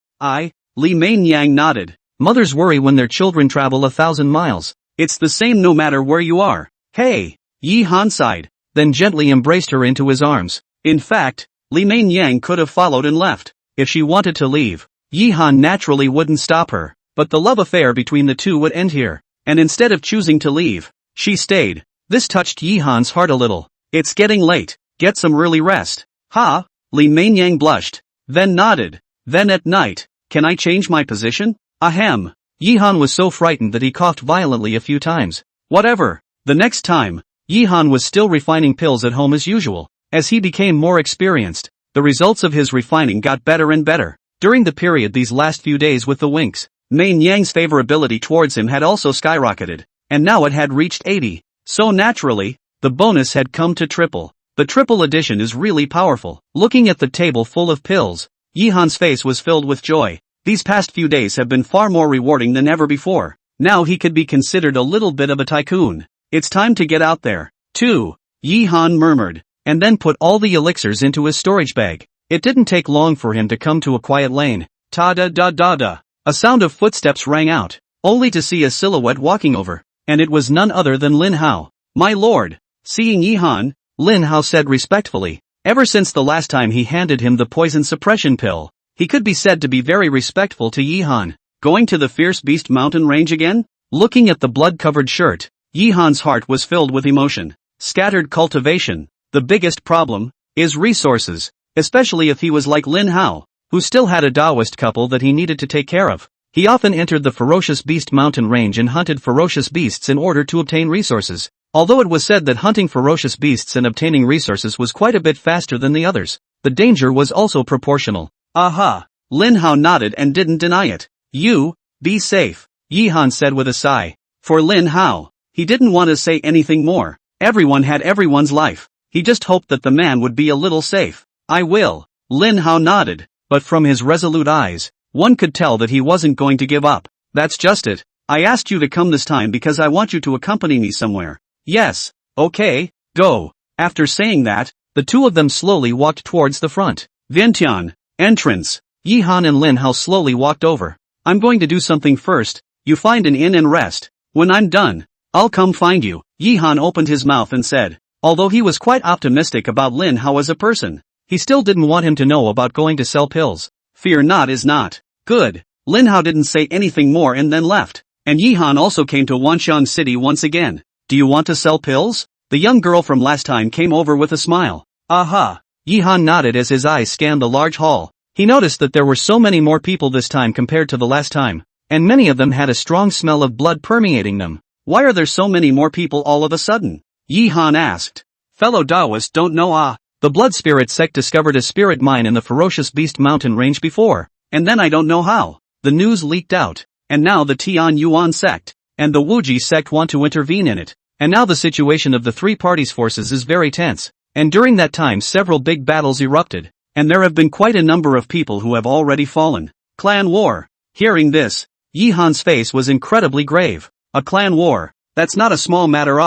[SPEAKER 1] Li Mei Yang nodded. Mothers worry when their children travel 1,000 miles. It's the same no matter where you are. Hey! Yi Han sighed, then gently embraced her into his arms. In fact, Li Mei Yang could have followed and left. If she wanted to leave, Yi Han naturally wouldn't stop her, but the love affair between the two would end here. And instead of choosing to leave, she stayed. This touched Yi Han's heart a little. It's getting late. Get some early rest. Ha! Li Mei Yang blushed, then nodded. Then at night, can I change my position? Ahem. Yi Han was so frightened that he coughed violently a few times. Whatever. The next time, Yi Han was still refining pills at home as usual. As he became more experienced, the results of his refining got better and better. During the period these last few days with the Winks, Mei Yang's favorability towards him had also skyrocketed, and now it had reached 80. So naturally, the bonus had come to triple. The triple addition is really powerful. Looking at the table full of pills, Yi Han's face was filled with joy. These past few days have been far more rewarding than ever before. Now he could be considered a little bit of a tycoon. It's time to get out there, too, Yi Han murmured, and then put all the elixirs into his storage bag. It didn't take long for him to come to a quiet lane. Ta-da-da-da-da. A sound of footsteps rang out, only to see a silhouette walking over, and it was none other than Lin Hao. My lord. Seeing Yi Han, Lin Hao said respectfully. Ever since the last time he handed him the poison suppression pill, he could be said to be very respectful to Yi Han. Going to the Fierce Beast mountain range again? Looking at the blood-covered shirt, Yi Han's heart was filled with emotion. Scattered cultivation. The biggest problem is resources, especially if he was like Lin Hao, who still had a Daoist couple that he needed to take care of. He often entered the Ferocious Beast mountain range and hunted ferocious beasts in order to obtain resources. Although it was said that hunting ferocious beasts and obtaining resources was quite a bit faster than the others, the danger was also proportional. Aha! Lin Hao nodded and didn't deny it. You, be safe, Yi Han said with a sigh. For Lin Hao, he didn't want to say anything more. Everyone had everyone's life. He just hoped that the man would be a little safe. I will. Lin Hao nodded, but from his resolute eyes, one could tell that he wasn't going to give up. That's just it. I asked you to come this time because I want you to accompany me somewhere. Yes. Okay, go. After saying that, the two of them slowly walked towards the front. Vientiane. Entrance. Yi Han and Lin Hao slowly walked over. I'm going to do something first, You find an inn and rest. When I'm done, I'll come find you. Yi-han opened his mouth and said. Although he was quite optimistic about Lin Hao as a person, he still didn't want him to know about going to sell pills. Fear not is not good. Lin Hao didn't say anything more and then left. And Yi-han also came to Wanxiang City once again. Do you want to sell pills? The young girl from last time came over with a smile. Aha! Yi-han nodded as his eyes scanned the large hall. He noticed that there were so many more people this time compared to the last time, and many of them had a strong smell of blood permeating them. Why are there so many more people all of a sudden? Yi-han asked. Fellow Daoists don't know the blood spirit sect discovered a spirit mine in the ferocious beast mountain range before, and then I don't know how. The news leaked out, and now the Tian Yuan sect, and the Wuji sect want to intervene in it, and now the situation of the three parties' forces is very tense, and during that time several big battles erupted, and there have been quite a number of people who have already fallen. Clan war. Hearing this, Yi-han's face was incredibly grave. A clan war. That's not a small matter.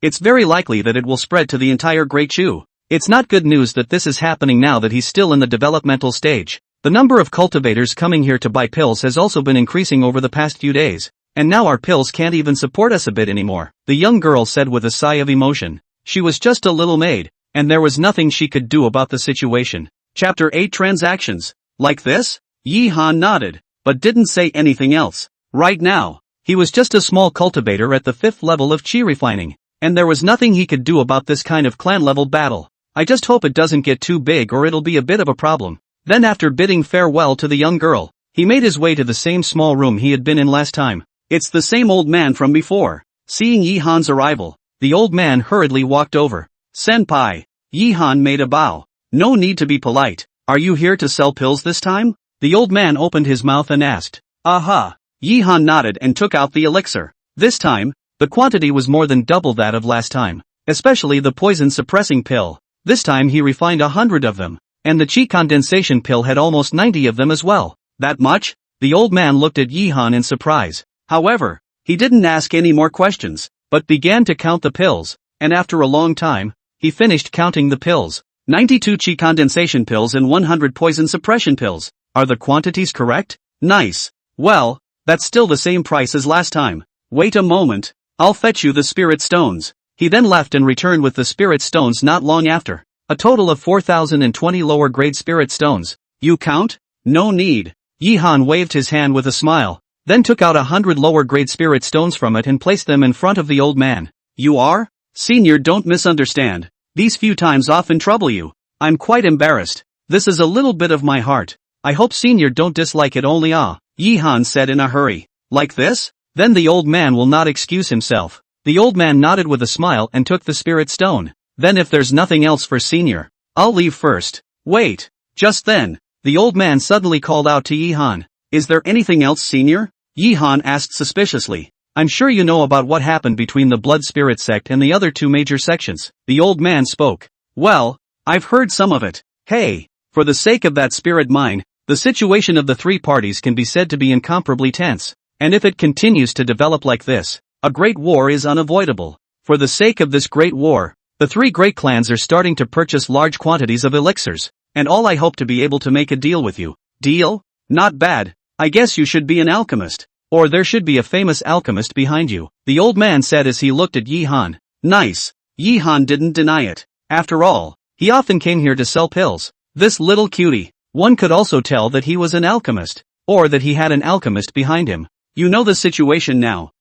[SPEAKER 1] It's very likely that it will spread to the entire Great Chu. It's not good news that this is happening now that he's still in the developmental stage. The number of cultivators coming here to buy pills has also been increasing over the past few days, and now our pills can't even support us a bit anymore, the young girl said with a sigh of emotion. She was just a little maid, and there was nothing she could do about the situation. Chapter 8 Transactions. Like this? Yi-han nodded, but didn't say anything else. Right now, he was just a small cultivator at the 5th level of chi refining, and there was nothing he could do about this kind of clan-level battle. I just hope it doesn't get too big or it'll be a bit of a problem. Then after bidding farewell to the young girl, he made his way to the same small room he had been in last time. It's the same old man from before. Seeing Yi-han's arrival, the old man hurriedly walked over. Senpai. Yi-han made a bow. No need to be polite. Are you here to sell pills this time? The old man opened his mouth and asked. Aha. Yi-han nodded and took out the elixir. This time, the quantity was more than double that of last time, especially the poison-suppressing pill. This time he refined 100 of them, and the chi condensation pill had almost 90 of them as well. That much? The old man looked at Yi-han in surprise. However, he didn't ask any more questions, but began to count the pills, and after a long time, he finished counting the pills. 92 chi condensation pills and 100 poison suppression pills. Are the quantities correct? Nice. Well, that's still the same price as last time. Wait a moment. I'll fetch you the spirit stones. He then left and returned with the spirit stones not long after. A total of 4,020 lower grade spirit stones. You count? No need. Yi-han waved his hand with a smile, then took out 100 lower grade spirit stones from it and placed them in front of the old man. You are? Senior, don't misunderstand. These few times often trouble you. I'm quite embarrassed. This is a little bit of my heart. I hope Senior don't dislike it only. Yi-han said in a hurry. Like this? Then the old man will not excuse himself. The old man nodded with a smile and took the spirit stone. Then if there's nothing else for Senior, I'll leave first. Wait. Just then, the old man suddenly called out to Yi-han. Is there anything else, Senior? Yi-han asked suspiciously. I'm sure you know about what happened between the blood spirit sect and the other two major sections. The old man spoke. Well, I've heard some of it. Hey, for the sake of that spirit mine, the situation of the three parties can be said to be incomparably tense. And if it continues to develop like this, a great war is unavoidable. For the sake of this great war, the three great clans are starting to purchase large quantities of elixirs, and all I hope to be able to make a deal with you. Deal? Not bad. I guess you should be an alchemist. Or there should be a famous alchemist behind you, the old man said as he looked at Yi-han. Nice. Yi-han didn't deny it. After all, he often came here to sell pills. This little cutie. One could also tell that he was an alchemist, or that he had an alchemist behind him. You know the situation now.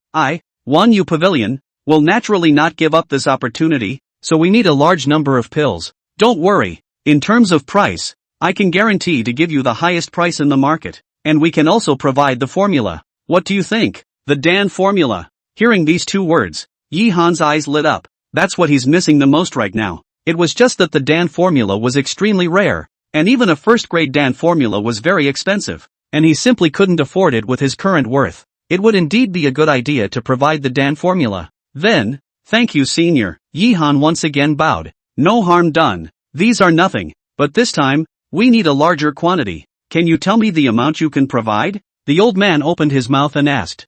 [SPEAKER 1] Wan Yu Pavilion, will naturally not give up this opportunity, so we need a large number of pills. Don't worry. In terms of price, I can guarantee to give you the highest price in the market, and we can also provide the formula. What do you think? The Dan formula. Hearing these two words, Yi-han's eyes lit up. That's what he's missing the most right now. It was just that the Dan formula was extremely rare, and even a first-grade Dan formula was very expensive, and he simply couldn't afford it with his current worth. It would indeed be a good idea to provide the Dan formula. Then, thank you, Senior. Yi-han once again bowed. No harm done. These are nothing, but this time, we need a larger quantity. Can you tell me the amount you can provide? The old man opened his mouth and asked.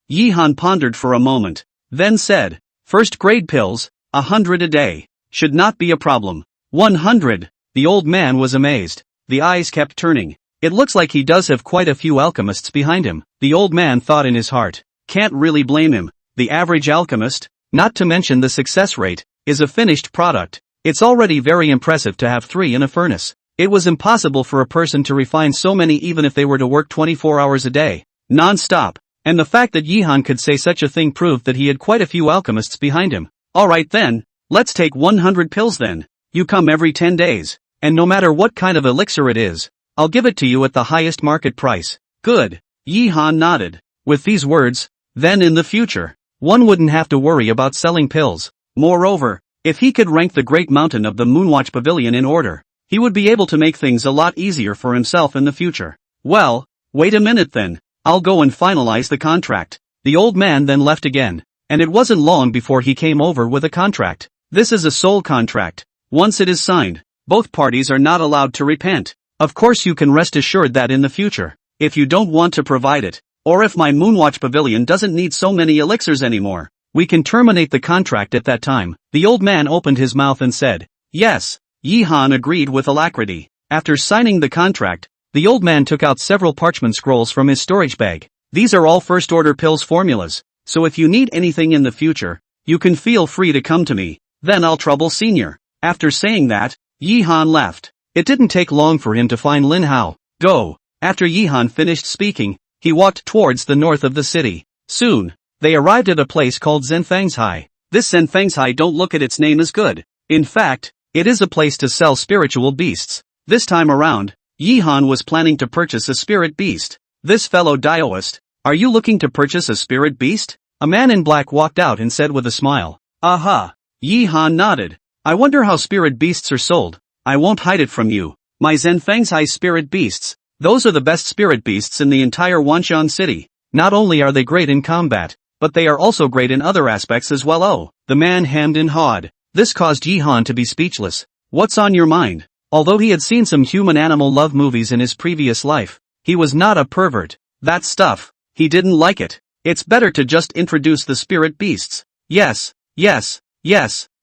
[SPEAKER 1] Yi-han pondered for a moment, then said, first-grade pills, 100 a day. Should not be a problem. 100. The old man was amazed. The eyes kept turning. It looks like he does have quite a few alchemists behind him, the old man thought in his heart. Can't really blame him. The average alchemist, not to mention the success rate, is a finished product. It's already very impressive to have 3 in a furnace. It was impossible for a person to refine so many even if they were to work 24 hours a day, non-stop. And the fact that Yihan could say such a thing proved that he had quite a few alchemists behind him. Alright then, let's take 100 pills then. You come every 10 days, and no matter what kind of elixir it is, I'll give it to you at the highest market price. Good. Yihan nodded. With these words, then in the future, one wouldn't have to worry about selling pills. Moreover, if he could rank the Great Mountain of the Moonwatch Pavilion in order, he would be able to make things a lot easier for himself in the future. Well, wait a minute then. I'll go and finalize the contract. The old man then left again, and it wasn't long before he came over with a contract. This is a soul contract. Once it is signed, both parties are not allowed to repent. Of course you can rest assured that in the future, if you don't want to provide it, or if my Moonwatch Pavilion doesn't need so many elixirs anymore, we can terminate the contract at that time. The old man opened his mouth and said, yes. Yihan agreed with alacrity. After signing the contract, the old man took out several parchment scrolls from his storage bag. These are all first-order pills formulas, so if you need anything in the future, you can feel free to come to me, then I'll trouble Senior. After saying that, Yihan left. It didn't take long for him to find Lin Hao. Go. After Yihan finished speaking, he walked towards the north of the city. Soon, they arrived at a place called Zhenfangshai. This Zhenfangshai, don't look at its name as good. In fact, it is a place to sell spiritual beasts. This time around, Yihan was planning to purchase a spirit beast. This fellow daoist, are you looking to purchase a spirit beast? A man in black walked out and said with a smile. Aha. Yihan nodded. I wonder how spirit beasts are sold. I won't hide it from you. My Zhenfangshai spirit beasts. Those are the best spirit beasts in the entire Wanshan city. Not only are they great in combat, but they are also great in other aspects as well. Oh, the man hemmed and hawed. This caused Yihan to be speechless. What's on your mind? Although he had seen some human-animal love movies in his previous life, he was not a pervert. That stuff, he didn't like it. It's better to just introduce the spirit beasts. Yes.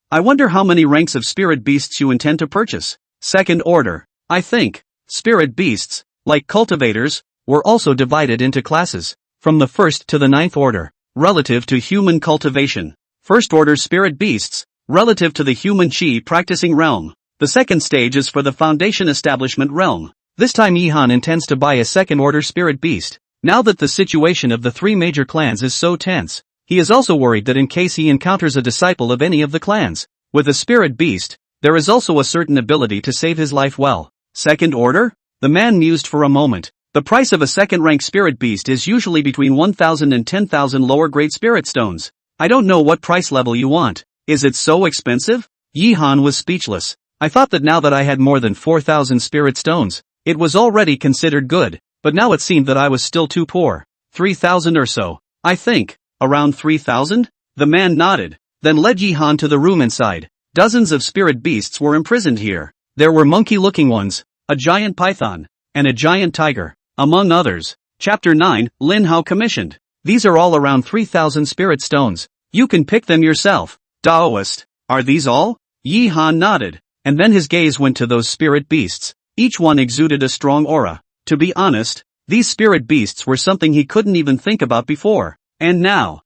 [SPEAKER 1] I wonder how many ranks of spirit beasts you intend to purchase. Second order. I think spirit beasts, like cultivators, were also divided into classes, from the 1st to the 9th order, relative to human cultivation. First order spirit beasts, relative to the human chi practicing realm. The second stage is for the foundation establishment realm. This time Yihan intends to buy a second order spirit beast. Now that the situation of the 3 major clans is so tense, he is also worried that in case he encounters a disciple of any of the clans, with a spirit beast, there is also a certain ability to save his life well. Second order? The man mused for a moment. The price of a second-rank spirit beast is usually between 1,000 and 10,000 lower-grade spirit stones. I don't know what price level you want. Is it so expensive? Yihan was speechless. I thought that now that I had more than 4,000 spirit stones, it was already considered good, but now it seemed that I was still too poor. 3,000 or so. I think. Around 3,000? The man nodded, then led Yihan to the room inside. Dozens of spirit beasts were imprisoned here. There were monkey-looking ones, a giant python, and a giant tiger, among others. Chapter 9, Lin Hao commissioned. These are all around 3,000 spirit stones. You can pick them yourself. Daoist. Are these all? Yihan nodded, and then his gaze went to those spirit beasts. Each one exuded a strong aura. To be honest, these spirit beasts were something he couldn't even think about before. And now,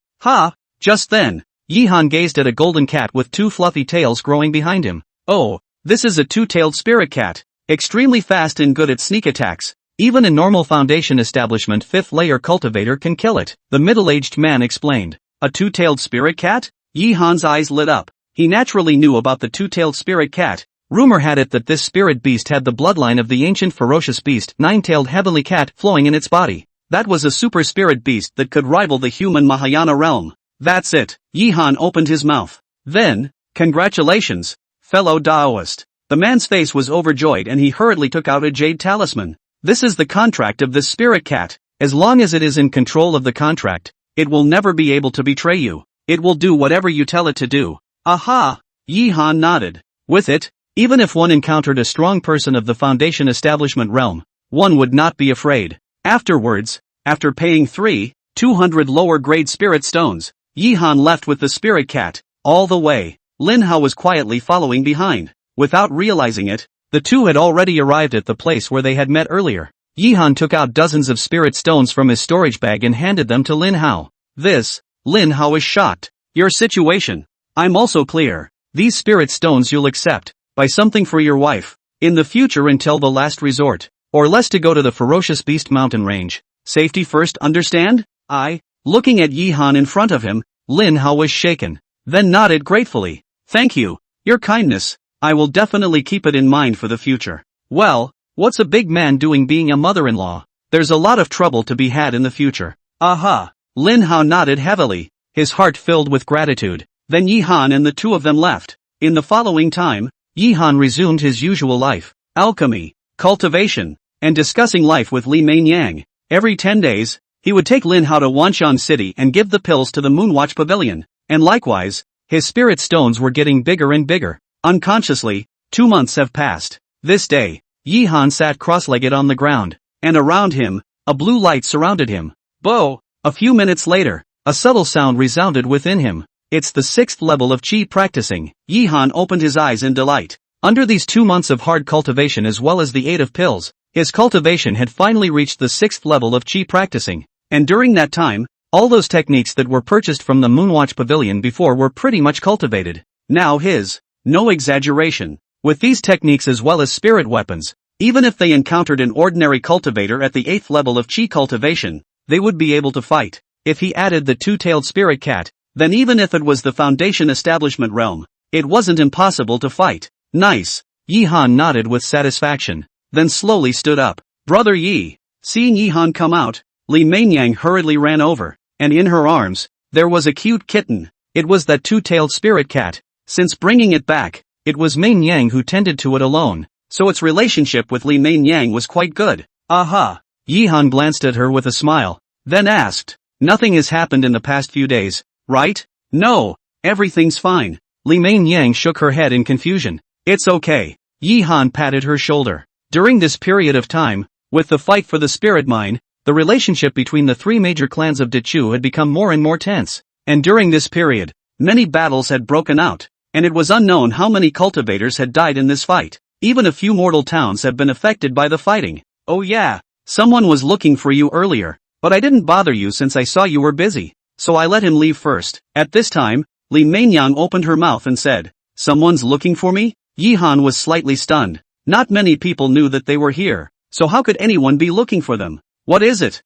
[SPEAKER 1] just then, Yihan gazed at a golden cat with 2 fluffy tails growing behind him. Oh, this is a 2-tailed spirit cat. Extremely fast and good at sneak attacks. Even a normal foundation establishment 5th layer cultivator can kill it. The middle-aged man explained. A 2-tailed spirit cat? Yihan's eyes lit up. He naturally knew about the 2-tailed spirit cat. Rumor had it that this spirit beast had the bloodline of the ancient ferocious beast 9-tailed heavenly cat flowing in its body. That was a super spirit beast that could rival the human Mahayana realm. That's it. Yihan opened his mouth. Then, congratulations, fellow Daoist. The man's face was overjoyed and he hurriedly took out a jade talisman. This is the contract of this spirit cat. As long as it is in control of the contract, it will never be able to betray you. It will do whatever you tell it to do. Aha! Yihan nodded. With it, even if one encountered a strong person of the foundation establishment realm, one would not be afraid. Afterwards, after paying 200 lower-grade spirit stones, Yihan left with the spirit cat. All the way, Lin Hao was quietly following behind. Without realizing it, the two had already arrived at the place where they had met earlier. Yihan took out dozens of spirit stones from his storage bag and handed them to Lin Hao. Lin Hao is shocked. Your situation. I'm also clear. These spirit stones you'll accept. Buy something for your wife. In the future until the last resort. Or less to go to the ferocious beast mountain range. Safety first, understand? Looking at Yihan in front of him, Lin Hao was shaken. Then nodded gratefully. Thank you. Your kindness. I will definitely keep it in mind for the future. Well, what's a big man doing being a mother-in-law? There's a lot of trouble to be had in the future. Aha! Lin Hao nodded heavily, his heart filled with gratitude. Then Yihan and the two of them left. In the following time, Yihan resumed his usual life, alchemy, cultivation, and discussing life with Li Mainyang. Every 10 days, he would take Lin Hao to Wanshan City and give the pills to the Moonwatch Pavilion, and likewise, his spirit stones were getting bigger and bigger. Unconsciously, 2 months have passed. This day, Yihan sat cross-legged on the ground, and around him, a blue light surrounded him. Bo! A few minutes later, a subtle sound resounded within him. It's the 6th level of Qi practicing. Yihan opened his eyes in delight. Under these 2 months of hard cultivation as well as the aid of pills, his cultivation had finally reached the 6th level of Qi practicing. And during that time, all those techniques that were purchased from the Moonwatch Pavilion before were pretty much cultivated. Now no exaggeration. With these techniques as well as spirit weapons, even if they encountered an ordinary cultivator at the 8th level of Qi cultivation, they would be able to fight. If he added the two-tailed spirit cat, then even if it was the Foundation Establishment realm, it wasn't impossible to fight. Nice. Yihan nodded with satisfaction, then slowly stood up. Brother Yi. Seeing Yihan come out, Li Mainyang hurriedly ran over, and in her arms, there was a cute kitten. It was that two-tailed spirit cat. Since bringing it back, it was Mainyang who tended to it alone, so its relationship with Li Mainyang was quite good. Aha! Yihan glanced at her with a smile, then asked, nothing has happened in the past few days, right? No, everything's fine. Li Mainyang shook her head in confusion. It's okay. Yihan patted her shoulder. During this period of time, with the fight for the spirit mine, the relationship between the 3 major clans of Dechu had become more and more tense, and during this period, many battles had broken out, and it was unknown how many cultivators had died in this fight. Even a few mortal towns have been affected by the fighting. Oh yeah, someone was looking for you earlier, but I didn't bother you since I saw you were busy, so I let him leave first. At this time, Li Mainyang opened her mouth and said, someone's looking for me? Yihan was slightly stunned. Not many people knew that they were here, so how could anyone be looking for them? What is it?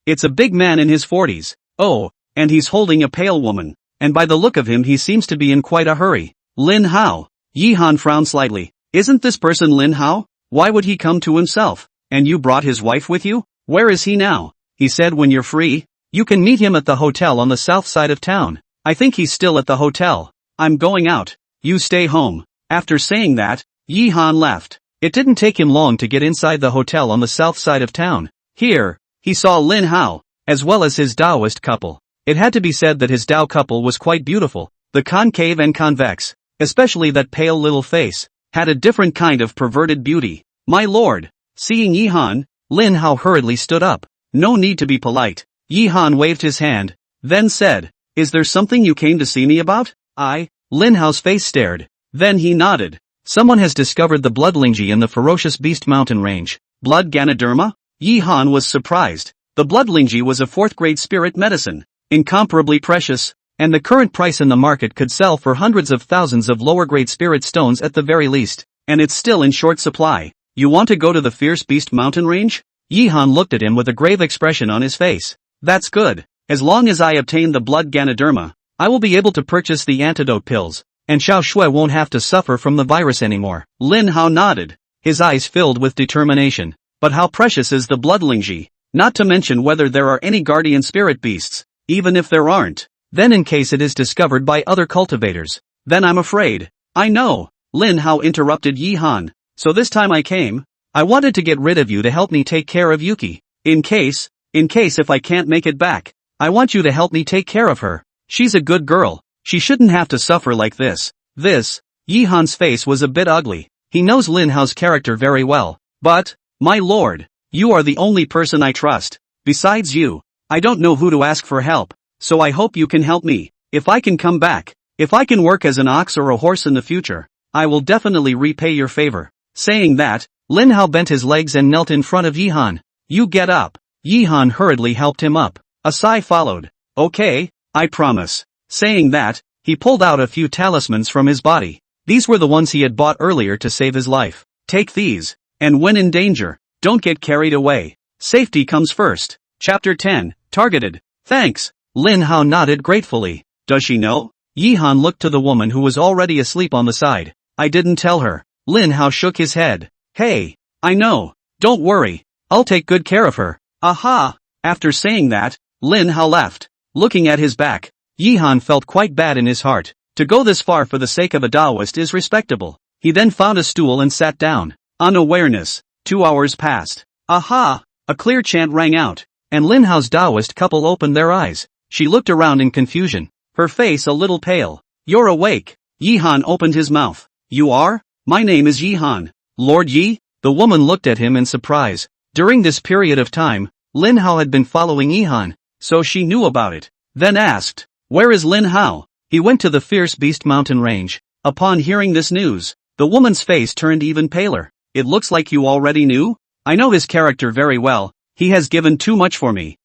[SPEAKER 1] It's a big man in his 40s. Oh, and he's holding a pale woman, and by the look of him he seems to be in quite a hurry. Lin Hao. Yihan frowned slightly. Isn't this person Lin Hao? Why would he come to himself? And you brought his wife with you? Where is he now? He said when you're free, you can meet him at the hotel on the south side of town. I think he's still at the hotel. I'm going out. You stay home. After saying that, Yihan left. It didn't take him long to get inside the hotel on the south side of town. Here, he saw Lin Hao, as well as his Daoist couple. It had to be said that his Dao couple was quite beautiful. The concave and convex, especially that pale little face, had a different kind of perverted beauty. My lord. Seeing Yihan, Lin Hao hurriedly stood up. No need to be polite. Yihan waved his hand, then said, is there something you came to see me about? Lin Hao's face stared. Then he nodded. Someone has discovered the blood lingji in the ferocious beast mountain range. Blood Ganoderma? Yihan was surprised. The blood lingji was a 4th-grade spirit medicine, incomparably precious, and the current price in the market could sell for hundreds of thousands of lower-grade spirit stones at the very least, and it's still in short supply. You want to go to the fierce beast mountain range? Yihan looked at him with a grave expression on his face. That's good. As long as I obtain the blood Ganoderma, I will be able to purchase the antidote pills, and Xiao Shui won't have to suffer from the virus anymore. Lin Hao nodded, his eyes filled with determination. But how precious is the blood lingji? Not to mention whether there are any guardian spirit beasts. Even if there aren't, then in case it is discovered by other cultivators, then I'm afraid. I know. Lin Hao interrupted Yihan. So this time I came, I wanted to get rid of you to help me take care of Yuki. In case if I can't make it back, I want you to help me take care of her. She's a good girl. She shouldn't have to suffer like this. Yihan's face was a bit ugly. He knows Lin Hao's character very well. But, my lord, you are the only person I trust. Besides you, I don't know who to ask for help, so I hope you can help me. If I can come back, if I can work as an ox or a horse in the future, I will definitely repay your favor. Saying that, Lin Hao bent his legs and knelt in front of Yihan. You get up. Yihan hurriedly helped him up. A sigh followed. Okay, I promise. Saying that, he pulled out a few talismans from his body. These were the ones he had bought earlier to save his life. Take these. And when in danger, don't get carried away. Safety comes first. Chapter 10, Targeted. Thanks. Lin Hao nodded gratefully. Does she know? Yihan looked to the woman who was already asleep on the side. I didn't tell her. Lin Hao shook his head. Hey, I know. Don't worry. I'll take good care of her. Aha! After saying that, Lin Hao left. Looking at his back, Yihan felt quite bad in his heart. To go this far for the sake of a Daoist is respectable. He then found a stool and sat down. Unawareness. 2 hours passed. Aha! A clear chant rang out, and Lin Hao's Daoist couple opened their eyes. She looked around in confusion, her face a little pale. You're awake. Yihan opened his mouth. You are? My name is Yihan. Lord Yi? The woman looked at him in surprise. During this period of time, Lin Hao had been following Yihan, so she knew about it. Then asked, where is Lin Hao? He went to the Fierce Beast mountain range. Upon hearing this news, the woman's face turned even paler. It looks like you already knew? I know his character very well. He has given too much for me.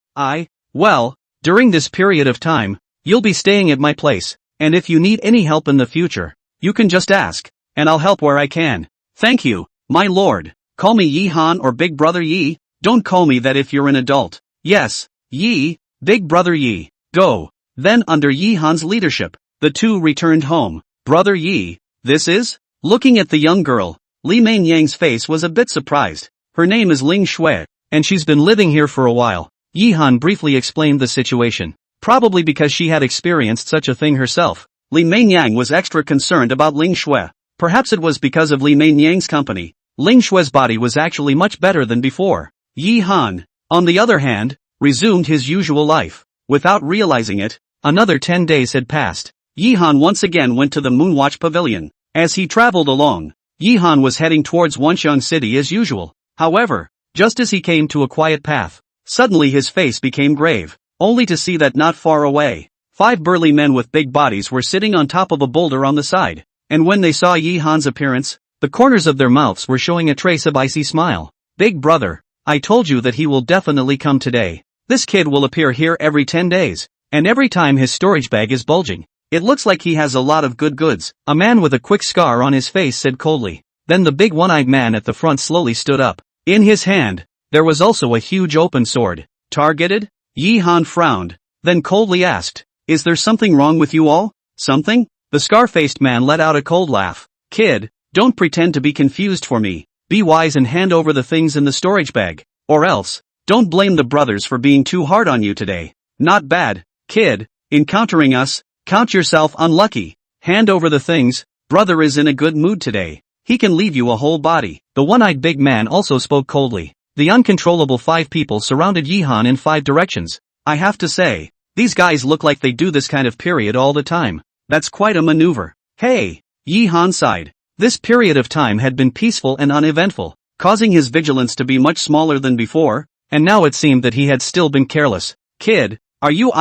[SPEAKER 1] Well, during this period of time, you'll be staying at my place, and if you need any help in the future, you can just ask, and I'll help where I can. Thank you, my lord. Call me Yihan or Big Brother Yi. Don't call me that if you're an adult. Yes, Yi, Big Brother Yi. Go. Then under Yihan's leadership, the two returned home. Brother Yi, this is? Looking at the young girl, Li Mainyang's face was a bit surprised. Her name is Ling Shui, and she's been living here for a while. Yihan briefly explained the situation. Probably because she had experienced such a thing herself, Li Mainyang was extra concerned about Ling Shui. Perhaps it was because of Li Mainyang's company. Ling Shui's body was actually much better than before. Yihan, on the other hand, resumed his usual life. Without realizing it, another 10 days had passed. Yihan once again went to the Moonwatch Pavilion. As he traveled along, Yihan was heading towards Wanxiang City as usual. However, just as he came to a quiet path, suddenly his face became grave, only to see that not far away, 5 burly men with big bodies were sitting on top of a boulder on the side, and when they saw Yihan's appearance, the corners of their mouths were showing a trace of icy smile. Big brother, I told you that he will definitely come today. This kid will appear here every 10 days, and every time his storage bag is bulging. It looks like he has a lot of good goods. A man with a quick scar on his face said coldly. Then the big one-eyed man at the front slowly stood up. In his hand, there was also a huge open sword. Targeted? Yihan frowned, then coldly asked, is there something wrong with you all? Something? The scar-faced man let out a cold laugh. Kid, don't pretend to be confused for me. Be wise and hand over the things in the storage bag. Or else, don't blame the brothers for being too hard on you today. Not bad, kid, encountering us, count yourself unlucky. Hand over the things, brother is in a good mood today. He can leave you a whole body. The one-eyed big man also spoke coldly. The uncontrollable 5 people surrounded Yihan in 5 directions. I have to say, these guys look like they do this kind of period all the time. That's quite a maneuver. Hey, Yihan sighed. This period of time had been peaceful and uneventful, causing his vigilance to be much smaller than before, and now it seemed that he had still been careless. Kid, are you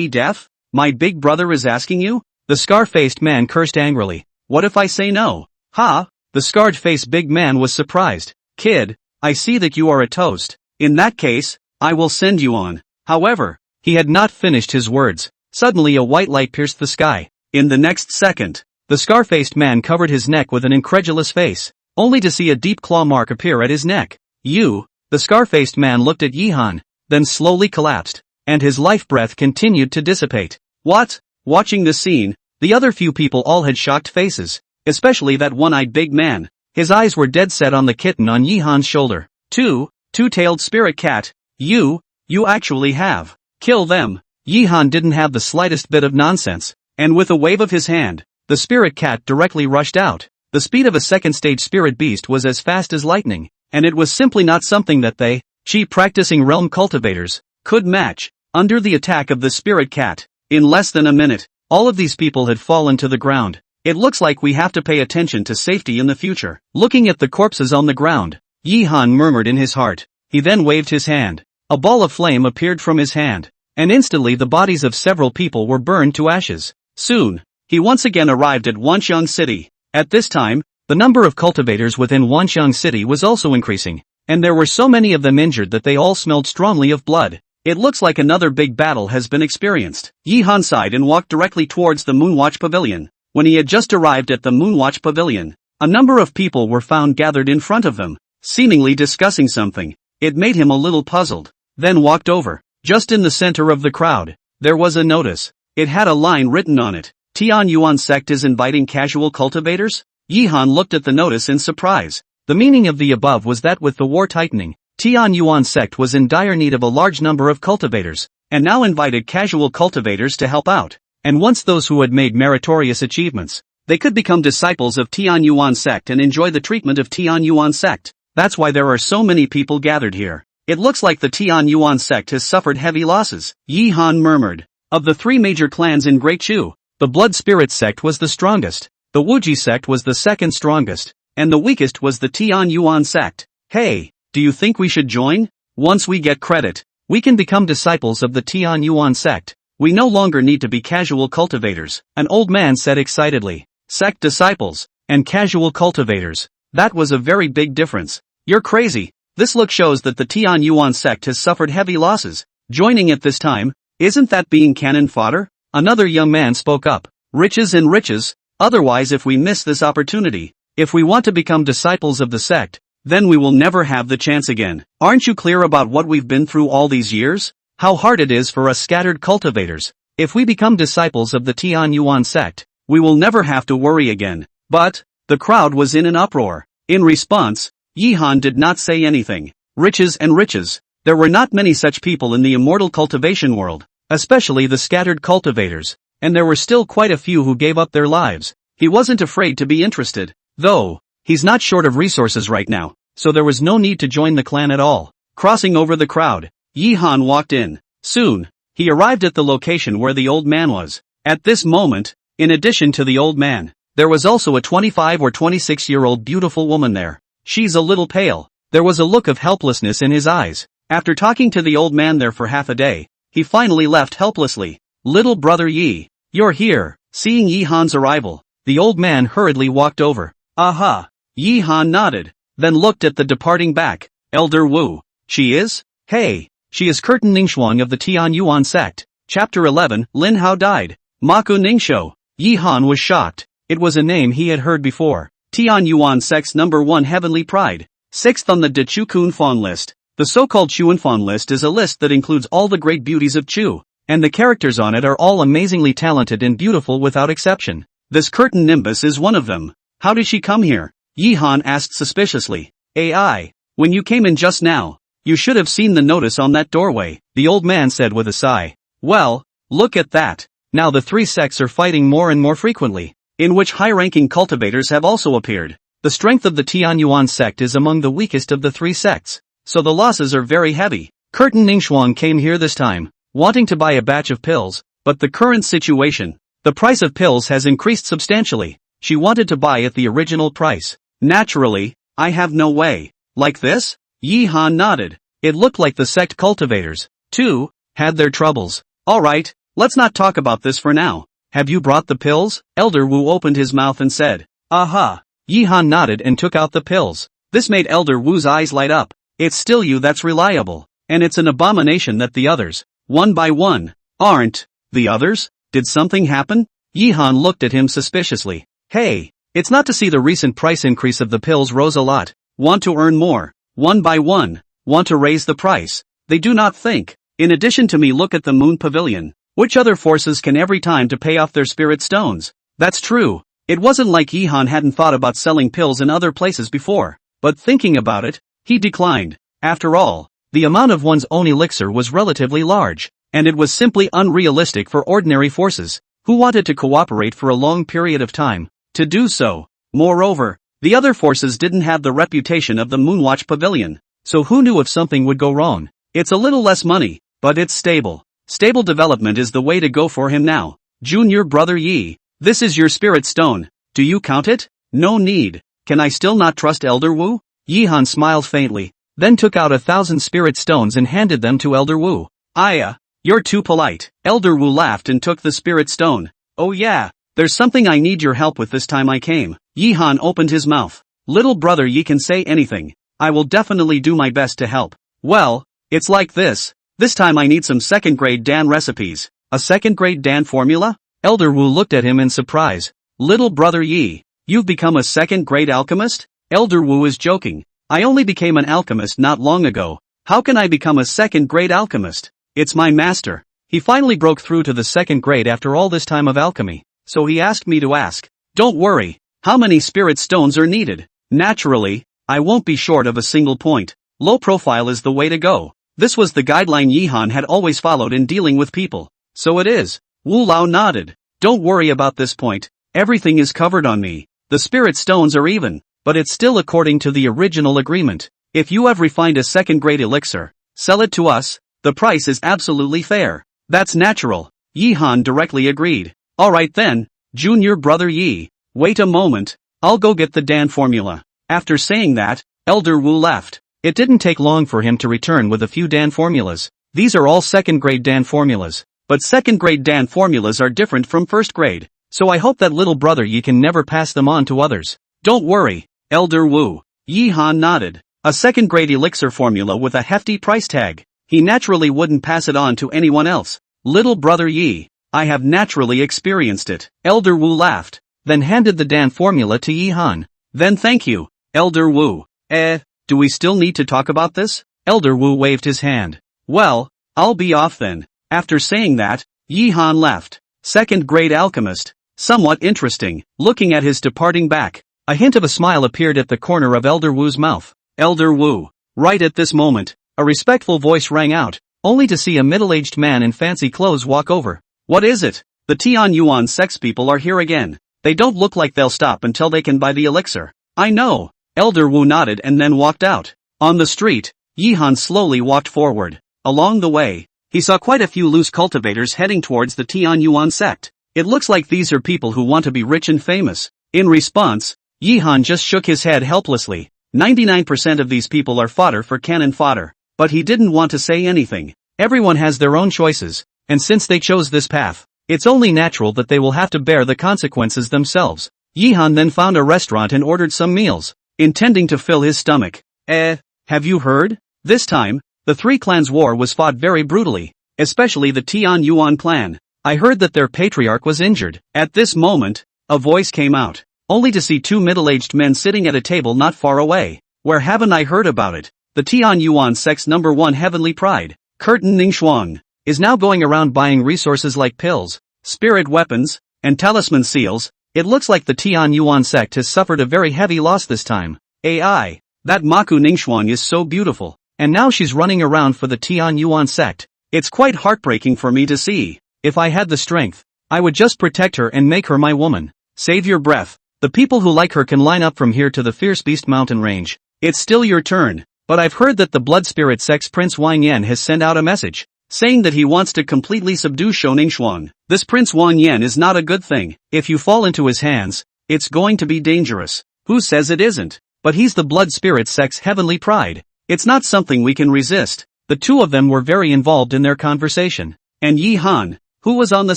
[SPEAKER 1] deaf? My big brother is asking you? The scar-faced man cursed angrily. What if I say no? Ha! The scarred-faced big man was surprised. Kid, I see that you are a toast. In that case, I will send you on. However, he had not finished his words. Suddenly a white light pierced the sky. In the next second, the scar-faced man covered his neck with an incredulous face, only to see a deep claw mark appear at his neck. You, the scar-faced man looked at Yihan, then slowly collapsed, and his life breath continued to dissipate. What? Watching this scene, the other few people all had shocked faces, especially that one-eyed big man. His eyes were dead set on the kitten on Yihan's shoulder. Two-tailed spirit cat. You actually have. Kill them. Yihan didn't have the slightest bit of nonsense, and with a wave of his hand, the spirit cat directly rushed out. The speed of a second-stage spirit beast was as fast as lightning, and it was simply not something that they, practicing realm cultivators, could match. Under the attack of the spirit cat, in less than a minute, all of these people had fallen to the ground. It looks like we have to pay attention to safety in the future. Looking at the corpses on the ground, Yihan murmured in his heart. He then waved his hand. A ball of flame appeared from his hand, and instantly the bodies of several people were burned to ashes. Soon, he once again arrived at Wanxiang City. At this time, The number of cultivators within Wanxiang City was also increasing, and there were so many of them injured that they all smelled strongly of blood. It looks like another big battle has been experienced. Yi Han sighed and walked directly towards the Moonwatch Pavilion. When he had just arrived at the Moonwatch Pavilion, a number of people were found gathered in front of them, seemingly discussing something. It made him a little puzzled, then walked over. Just in the center of the crowd, there was a notice. It had a line written on it. Tian Yuan sect is inviting casual cultivators? Yi Han looked at the notice in surprise. The meaning of the above was that with the war tightening, Tian Yuan sect was in dire need of a large number of cultivators, and now invited casual cultivators to help out. And once those who had made meritorious achievements, they could become disciples of Tian Yuan sect and enjoy the treatment of Tian Yuan sect. That's why there are so many people gathered here. It looks like the Tian Yuan sect has suffered heavy losses. Yi Han murmured. Of the three major clans in Great Chu, the Blood Spirit sect was the strongest, the Wuji sect was the second strongest, and the weakest was the Tian Yuan sect. Hey, do you think we should join? Once we get credit, we can become disciples of the Tian Yuan sect. We no longer need to be casual cultivators, an old man said excitedly. Sect disciples, and casual cultivators. That was a very big difference. You're crazy. This look shows that the Tian Yuan sect has suffered heavy losses. Joining at this time, isn't that being cannon fodder? Another young man spoke up. Riches and riches, otherwise if we miss this opportunity, if we want to become disciples of the sect, then we will never have the chance again. Aren't you clear about what we've been through all these years? How hard it is for us scattered cultivators. If we become disciples of the Tian Yuan sect, we will never have to worry again. But, the crowd was in an uproar. In response, Yi Han did not say anything. Riches and riches. There were not many such people in the immortal cultivation world, especially the scattered cultivators, and there were still quite a few who gave up their lives. He wasn't afraid to be interested, though. He's not short of resources right now, so there was no need to join the clan at all. Crossing over the crowd, Yi Han walked in. Soon, he arrived at the location where the old man was. At this moment, in addition to the old man, there was also a 25 or 26-year-old beautiful woman there. She's a little pale. There was a look of helplessness in his eyes. After talking to the old man there for half a day, he finally left helplessly. Little brother Yi, you're here. Seeing Yi Han's arrival, the old man hurriedly walked over. Aha! Yi Han nodded, then looked at the departing back. Elder Wu. She is? Hey, she is Curtin Ningxuang of the Tian Yuan sect. Chapter 11, Lin Hao died. Maku Ningshou. Yi Han was shocked. It was a name he had heard before. Tian Yuan sect's number 1 heavenly pride. 6th on the De Chu Kunfan list. The so-called Chuanfan list is a list that includes all the great beauties of Chu, and the characters on it are all amazingly talented and beautiful without exception. This curtain nimbus is one of them. How did she come here? Yi Han asked suspiciously. AI, when you came in just now, you should have seen the notice on that doorway, the old man said with a sigh. Well, look at that. Now the three sects are fighting more and more frequently, in which high-ranking cultivators have also appeared. The strength of the Tian Yuan sect is among the weakest of the three sects, so the losses are very heavy. Curtin Ningxuang came here this time, wanting to buy a batch of pills, but the current situation, the price of pills has increased substantially. She wanted to buy at the original price. Naturally, I have no way. Like this? Yi Han nodded. It looked like the sect cultivators, too, had their troubles. Alright, let's not talk about this for now. Have you brought the pills? Elder Wu opened his mouth and said. Aha! Yi Han nodded and took out the pills. This made Elder Wu's eyes light up. It's still you that's reliable, and it's an abomination that the others, one by one, aren't. The others? Did something happen? Yi Han looked at him suspiciously. Hey, it's not to see the recent price increase of the pills rose a lot. Want to earn more, one by one, want to raise the price. They do not think. In addition to me, look at the Moon Pavilion. Which other forces can every time to pay off their spirit stones? That's true. It wasn't like Yi Han hadn't thought about selling pills in other places before, but thinking about it, he declined. After all, the amount of one's own elixir was relatively large, and it was simply unrealistic for ordinary forces, who wanted to cooperate for a long period of time, to do so. Moreover, the other forces didn't have the reputation of the Moonwatch Pavilion, so who knew if something would go wrong? It's a little less money, but it's stable. Stable development is the way to go for him now. Junior brother Yi, this is your spirit stone. Do you count it? No need. Can I still not trust Elder Wu? Yi Han smiled faintly, then took out 1,000 spirit stones and handed them to Elder Wu. Aya, you're too polite. Elder Wu laughed and took the spirit stone. Oh yeah, there's something I need your help with this time I came. Yi Han opened his mouth. Little brother Yi can say anything. I will definitely do my best to help. Well, it's like this. This time I need some second grade Dan recipes. A second grade Dan formula? Elder Wu looked at him in surprise. Little brother Yi, you've become a second grade alchemist? Elder Wu is joking. I only became an alchemist not long ago. How can I become a second grade alchemist? It's my master. He finally broke through to the second grade after all this time of alchemy. So he asked me to ask. Don't worry. How many spirit stones are needed? Naturally, I won't be short of a single point. Low profile is the way to go. This was the guideline Yi Han had always followed in dealing with people. So it is. Wu Lao nodded. Don't worry about this point. Everything is covered on me. The spirit stones are even, but it's still according to the original agreement. If you have refined a second grade elixir, sell it to us. The price is absolutely fair. That's natural. Yi Han directly agreed. Alright then, junior brother Yi. Wait a moment. I'll go get the Dan formula. After saying that, Elder Wu left. It didn't take long for him to return with a few Dan formulas. These are all second grade Dan formulas. But second grade Dan formulas are different from first grade, so I hope that little brother Yi can never pass them on to others. Don't worry, Elder Wu. Yi Han nodded. A second grade elixir formula with a hefty price tag. He naturally wouldn't pass it on to anyone else. Little brother Yi, I have naturally experienced it. Elder Wu laughed, then handed the Dan formula to Yi Han. Then thank you, Elder Wu. Do we still need to talk about this? Elder Wu waved his hand. Well, I'll be off then. After saying that, Yi Han left. Second grade alchemist. Somewhat interesting. Looking at his departing back, a hint of a smile appeared at the corner of Elder Wu's mouth. Elder Wu. Right at this moment, a respectful voice rang out, only to see a middle-aged man in fancy clothes walk over. What is it? The Tian Yuan sex people are here again. They don't look like they'll stop until they can buy the elixir. I know. Elder Wu nodded and then walked out. On the street, Yi Han slowly walked forward. Along the way, he saw quite a few loose cultivators heading towards the Tian Yuan sect. It looks like these are people who want to be rich and famous. In response, Yi Han just shook his head helplessly. 99% of these people are fodder for cannon fodder. But he didn't want to say anything. Everyone has their own choices, and since they chose this path, it's only natural that they will have to bear the consequences themselves. Yi Han then found a restaurant and ordered some meals, intending to fill his stomach. Have you heard? This time, the three clans' war was fought very brutally, especially the Tian Yuan clan. I heard that their patriarch was injured. At this moment, a voice came out, only to see two middle-aged men sitting at a table not far away. Where haven't I heard about it? The Tian Yuan sect's #1 heavenly pride, Curtin Ningxuang, is now going around buying resources like pills, spirit weapons, and talisman seals. It looks like the Tian Yuan sect has suffered a very heavy loss this time. That Maku Ningxuang is so beautiful, and now she's running around for the Tian Yuan sect. It's quite heartbreaking for me to see. If I had the strength, I would just protect her and make her my woman. Save your breath. The people who like her can line up from here to the Fierce Beast mountain range. It's still your turn, but I've heard that the Blood Spirit sect's Prince Wang Yan has sent out a message, saying that he wants to completely subdue Shou Ningxuang. This Prince Wang Yan is not a good thing. If you fall into his hands, it's going to be dangerous. Who says it isn't? But he's the Blood Spirit sect's heavenly pride. It's not something we can resist. The two of them were very involved in their conversation. And Yi Han, who was on the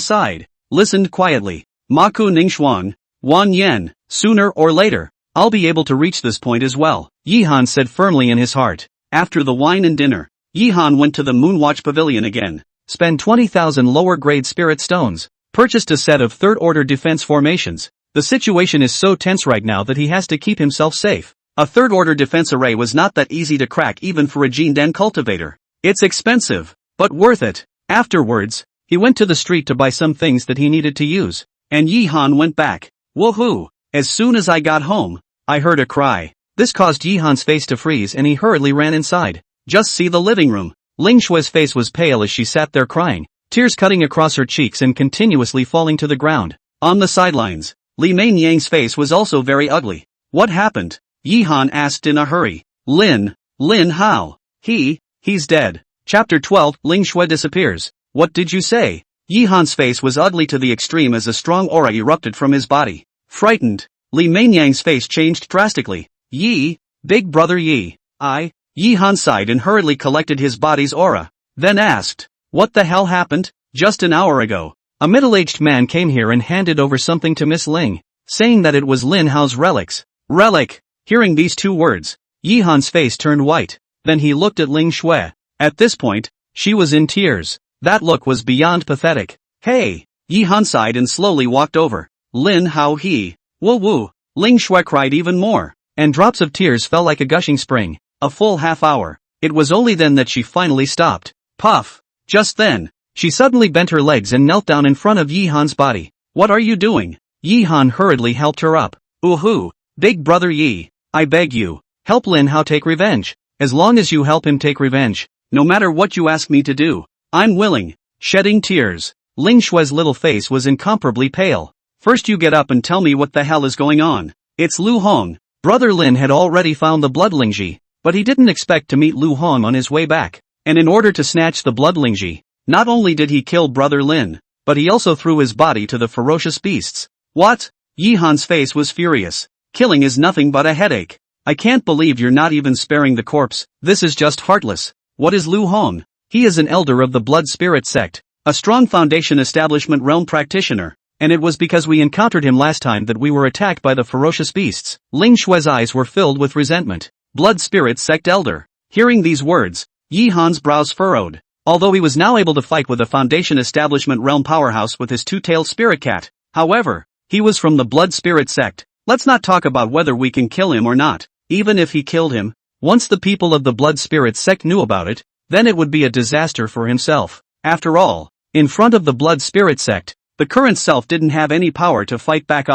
[SPEAKER 1] side, listened quietly. Maku Ningxuang, Wang Yan, sooner or later, I'll be able to reach this point as well, Yi Han said firmly in his heart. After the wine and dinner, Yi Han went to the Moonwatch Pavilion again, spent 20,000 lower-grade spirit stones, purchased a set of third-order defense formations. The situation is so tense right now that he has to keep himself safe. A third-order defense array was not that easy to crack even for a Jindan cultivator. It's expensive, but worth it. Afterwards, he went to the street to buy some things that he needed to use, and Yi Han went back. Woohoo! As soon as I got home, I heard a cry. This caused Yi Han's face to freeze and he hurriedly ran inside. Just see the living room. Ling Shui's face was pale as she sat there crying, tears cutting across her cheeks and continuously falling to the ground. On the sidelines, Li Meinyang's face was also very ugly. What happened? Yi Han asked in a hurry. Lin how? He's dead. Chapter 12, Ling Shui disappears. What did you say? Yi Han's face was ugly to the extreme as a strong aura erupted from his body. Frightened, Li Meinyang's face changed drastically. Yi, big brother Yi. Yi Han sighed and hurriedly collected his body's aura, then asked, what the hell happened? Just an hour ago, a middle-aged man came here and handed over something to Miss Ling. saying that it was Lin Hao's relics. Relic! Hearing these two words, Yi Han's face turned white. Then he looked at Ling Shui. At this point, she was in tears. That look was beyond pathetic. Hey! Yi Han sighed and slowly walked over. Lin Hao he. Woo woo! Ling Shui cried even more, and drops of tears fell like a gushing spring. A full half hour. It was only then that she finally stopped. Puff! Just then, she suddenly bent her legs and knelt down in front of Yi Han's body. What are you doing? Yi Han hurriedly helped her up. Ooh-hoo! Big brother Yi, I beg you, help Lin Hao take revenge. As long as you help him take revenge, no matter what you ask me to do, I'm willing. Shedding tears, Ling Shui's little face was incomparably pale. First you get up and tell me what the hell is going on. It's Lu Hong. Brother Lin had already found the blood Lingji, but he didn't expect to meet Lu Hong on his way back. And in order to snatch the blood Lingji, not only did he kill brother Lin, but he also threw his body to the ferocious beasts. What? Yi Han's face was furious. Killing is nothing but a headache. I can't believe you're not even sparing the corpse. This is just heartless. What is Lu Hong? He is an elder of the blood spirit sect, a strong foundation establishment realm practitioner, and it was because we encountered him last time that we were attacked by the ferocious beasts. Ling Shui's eyes were filled with resentment. Blood spirit sect elder. Hearing these words, Yi Han's brows furrowed. Although he was now able to fight with the foundation establishment realm powerhouse with his two-tailed spirit cat, however, he was from the blood spirit sect. Let's not talk about whether we can kill him or not. Even if he killed him, once the people of the blood spirit sect knew about it, then it would be a disaster for himself. After all, in front of the blood spirit sect, the current self didn't have any power to fight back.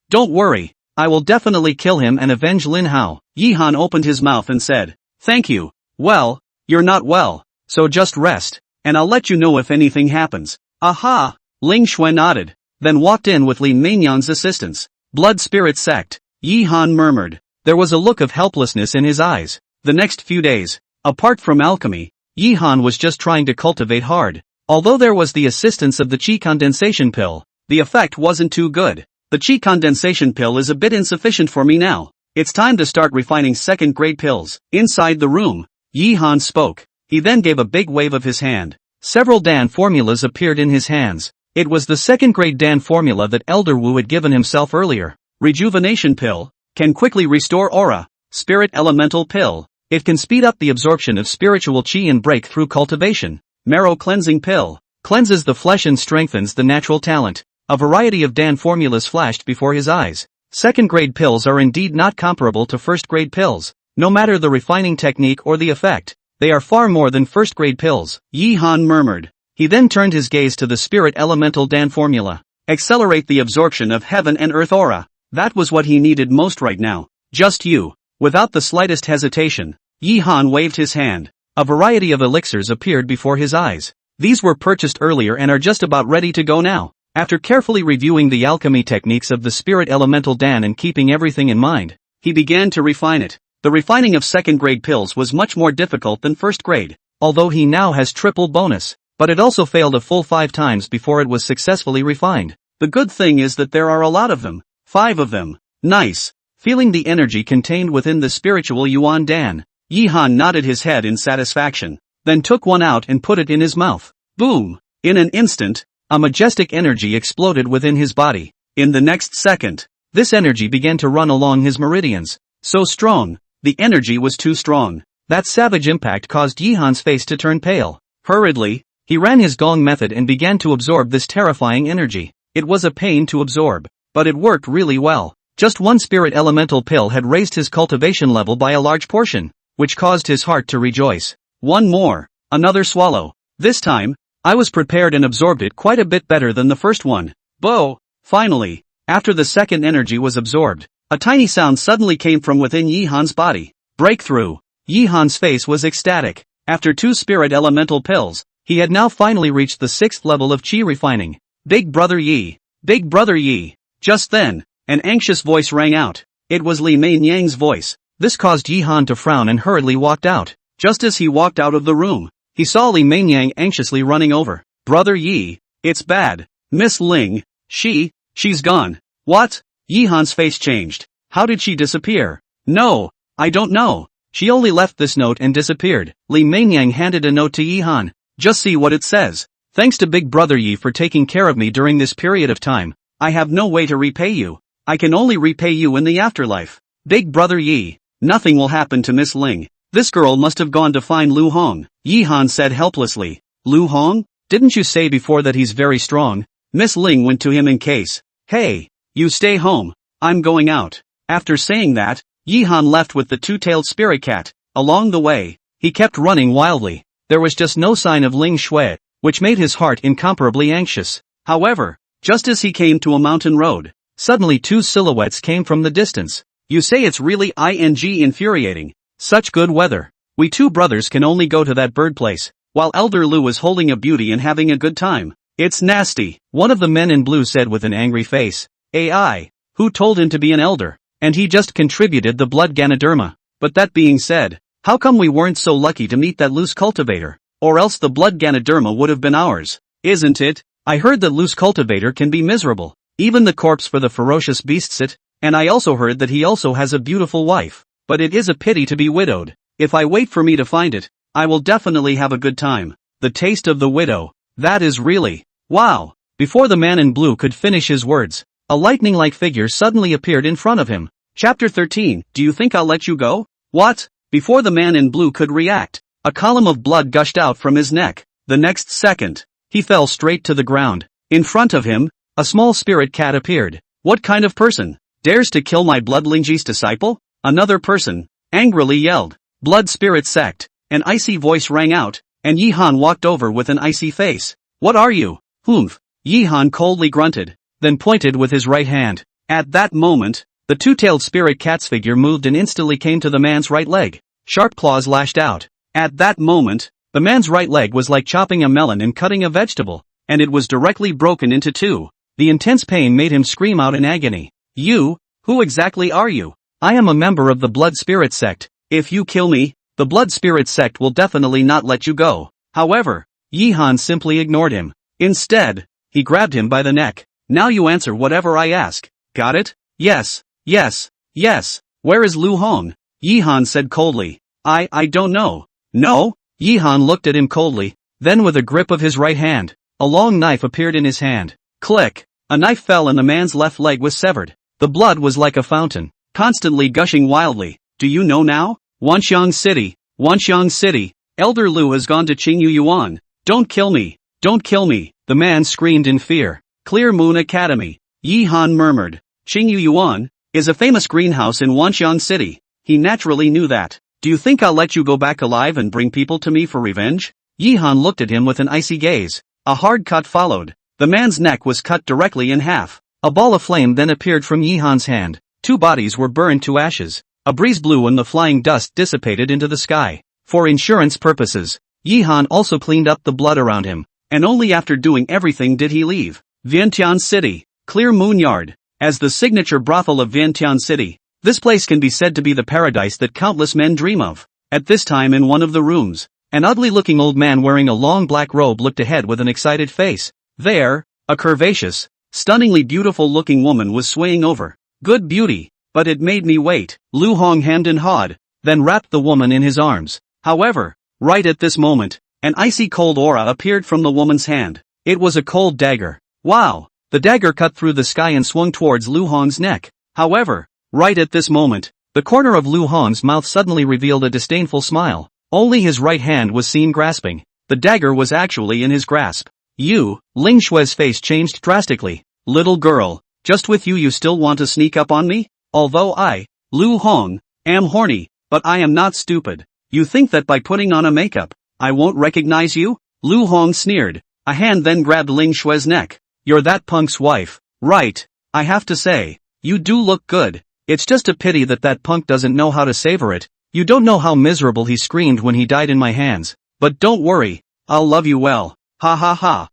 [SPEAKER 1] Don't worry, I will definitely kill him and avenge Lin Hao. Yi Han opened his mouth and said, thank you. Well, you're not well, so just rest, and I'll let you know if anything happens. Aha! Ling Shui nodded, then walked in with Li Meinyang's assistance. Blood spirit sect, Yi Han murmured. There was a look of helplessness in his eyes. The next few days, apart from alchemy, Yi Han was just trying to cultivate hard. Although there was the assistance of the qi condensation pill, the effect wasn't too good. The qi condensation pill is a bit insufficient for me now. It's time to start refining second-grade pills. Inside the room, Yi Han spoke. He then gave a big wave of his hand. Several Dan formulas appeared in his hands. It was the second-grade Dan formula that Elder Wu had given himself earlier. Rejuvenation pill. Can quickly restore aura. Spirit elemental pill. It can speed up the absorption of spiritual qi and break through cultivation. Marrow cleansing pill. Cleanses the flesh and strengthens the natural talent. A variety of Dan formulas flashed before his eyes. Second-grade pills are indeed not comparable to first-grade pills. No matter the refining technique or the effect, they are far more than first-grade pills. Yi Han murmured. He then turned his gaze to the spirit elemental Dan formula. Accelerate the absorption of heaven and earth aura. That was what he needed most right now. Just you. Without the slightest hesitation, Yi Han waved his hand. A variety of elixirs appeared before his eyes. These were purchased earlier and are just about ready to go now. After carefully reviewing the alchemy techniques of the spirit elemental Dan and keeping everything in mind, he began to refine it. The refining of second-grade pills was much more difficult than first-grade, although he now has triple bonus, but it also failed a full 5 times before it was successfully refined. The good thing is that there are a lot of them. 5 of them. Nice. Feeling the energy contained within the spiritual Yuan Dan, Yi Han nodded his head in satisfaction, then took one out and put it in his mouth. Boom! In an instant, a majestic energy exploded within his body. In the next second, this energy began to run along his meridians. So strong, the energy was too strong. That savage impact caused Yi Han's face to turn pale. Hurriedly, he ran his gong method and began to absorb this terrifying energy. It was a pain to absorb, but it worked really well. Just one spirit elemental pill had raised his cultivation level by a large portion, which caused his heart to rejoice. One more. Another swallow. This time, I was prepared and absorbed it quite a bit better than the first one. Bo! Finally, after the second energy was absorbed, a tiny sound suddenly came from within Yi Han's body. Breakthrough! Yi Han's face was ecstatic. After 2 spirit elemental pills, he had now finally reached the 6th level of qi refining. Big brother Yi! Big brother Yi! Just then, an anxious voice rang out. It was Li Meinyang's voice. This caused Yi Han to frown and hurriedly walked out. Just as he walked out of the room, he saw Li Meinyang anxiously running over. Brother Yi, it's bad. Miss Ling, she's gone. What? Yi Han's face changed. How did she disappear? No, I don't know. She only left this note and disappeared. Li Meinyang handed a note to Yi Han. Just see what it says. Thanks to Big Brother Yi for taking care of me during this period of time. I have no way to repay you. I can only repay you in the afterlife. Big brother Yi. Nothing will happen to Miss Ling. This girl must have gone to find Lu Hong, Yi Han said helplessly. Lu Hong? Didn't you say before that he's very strong? Miss Ling went to him in case. Hey, you stay home. I'm going out. After saying that, Yi Han left with the two-tailed spirit cat. Along the way, he kept running wildly. There was just no sign of Ling Shui, which made his heart incomparably anxious. However, just as he came to a mountain road, suddenly two silhouettes came from the distance. You say it's really infuriating. Such good weather. We two brothers can only go to that bird place, while Elder Lu is holding a beauty and having a good time. It's nasty, one of the men in blue said with an angry face. AI, who told him to be an elder, and he just contributed the blood Ganoderma. But that being said, how come we weren't so lucky to meet that loose cultivator? Or else the blood Ganoderma would have been ours, isn't it? I heard that loose cultivator can be miserable. Even the corpse for the ferocious beasts it, and I also heard that he also has a beautiful wife. But it is a pity to be widowed. If I wait for me to find it, I will definitely have a good time. The taste of the widow. That is really, wow. Before the man in blue could finish his words, a lightning-like figure suddenly appeared in front of him. Chapter 13, Do you think I'll let you go? What? Before the man in blue could react, a column of blood gushed out from his neck. The next second, he fell straight to the ground. In front of him, a small spirit cat appeared. What kind of person dares to kill my blood Lingji's disciple? Another person angrily yelled. Blood spirit sect. An icy voice rang out, and Yi Han walked over with an icy face. What are you? Humph. Yi Han coldly grunted, then pointed with his right hand. At that moment, the two-tailed spirit cat's figure moved and instantly came to the man's right leg. Sharp claws lashed out. At that moment, the man's right leg was like chopping a melon and cutting a vegetable, and it was directly broken into two. The intense pain made him scream out in agony. You? Who exactly are you? I am a member of the Blood Spirit Sect. If you kill me, the Blood Spirit Sect will definitely not let you go. However, Yi Han simply ignored him. Instead, he grabbed him by the neck. Now you answer whatever I ask. Got it? Yes, yes, yes. Where is Lu Hong? Yi Han said coldly. I don't know. No? Yi Han looked at him coldly, then with a grip of his right hand, a long knife appeared in his hand. Click! A knife fell and the man's left leg was severed. The blood was like a fountain, constantly gushing wildly. Do you know now? Wanxiang City. Wanxiang City. Elder Lu has gone to Qingyu Yuan. Don't kill me. Don't kill me. The man screamed in fear. Clear Moon Academy. Yi Han murmured. Qingyu Yuan is a famous greenhouse in Wanxiang City. He naturally knew that. Do you think I'll let you go back alive and bring people to me for revenge? Yi Han looked at him with an icy gaze. A hard cut followed. The man's neck was cut directly in half. A ball of flame then appeared from Yi Han's hand. Two bodies were burned to ashes. A breeze blew and the flying dust dissipated into the sky. For insurance purposes, Yi Han also cleaned up the blood around him, and only after doing everything did he leave. Vientiane City. Clear Moon Yard. As the signature brothel of Vientiane City, this place can be said to be the paradise that countless men dream of. At this time in one of the rooms, an ugly-looking old man wearing a long black robe looked ahead with an excited face. There, a curvaceous, stunningly beautiful-looking woman was swaying over. Good beauty, but it made me wait. Lu Hong hemmed and hawed, then wrapped the woman in his arms. However, right at this moment, an icy cold aura appeared from the woman's hand. It was a cold dagger. Wow! The dagger cut through the sky and swung towards Lu Hong's neck. However, right at this moment, the corner of Lu Hong's mouth suddenly revealed a disdainful smile. Only his right hand was seen grasping. The dagger was actually in his grasp. Ling Shui's face changed drastically. Little girl, just with you still want to sneak up on me? Although I, Lu Hong, am horny, but I am not stupid. You think that by putting on a makeup, I won't recognize you? Lu Hong sneered. A hand then grabbed Ling Shui's neck. You're that punk's wife, right? I have to say, you do look good. It's just a pity that that punk doesn't know how to savor it. You don't know how miserable he screamed when he died in my hands. But don't worry, I'll love you well. Ha ha ha.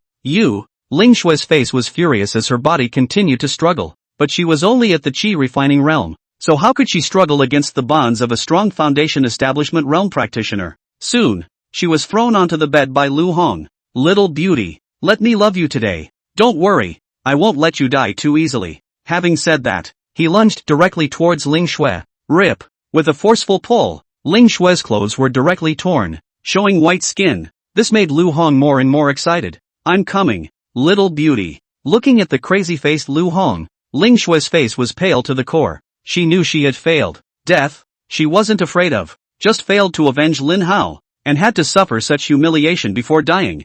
[SPEAKER 1] Ling Shui's face was furious as her body continued to struggle. But she was only at the Qi refining realm. So how could she struggle against the bonds of a strong foundation establishment realm practitioner? Soon, she was thrown onto the bed by Lu Hong. Little beauty, let me love you today. Don't worry, I won't let you die too easily. Having said that, he lunged directly towards Ling Shui. Rip! With a forceful pull, Ling Shui's clothes were directly torn, showing white skin. This made Lu Hong more and more excited. I'm coming, little beauty. Looking at the crazy-faced Lu Hong, Ling Shui's face was pale to the core. She knew she had failed. Death, she wasn't afraid of. Just failed to avenge Lin Hao, and had to suffer such humiliation before dying.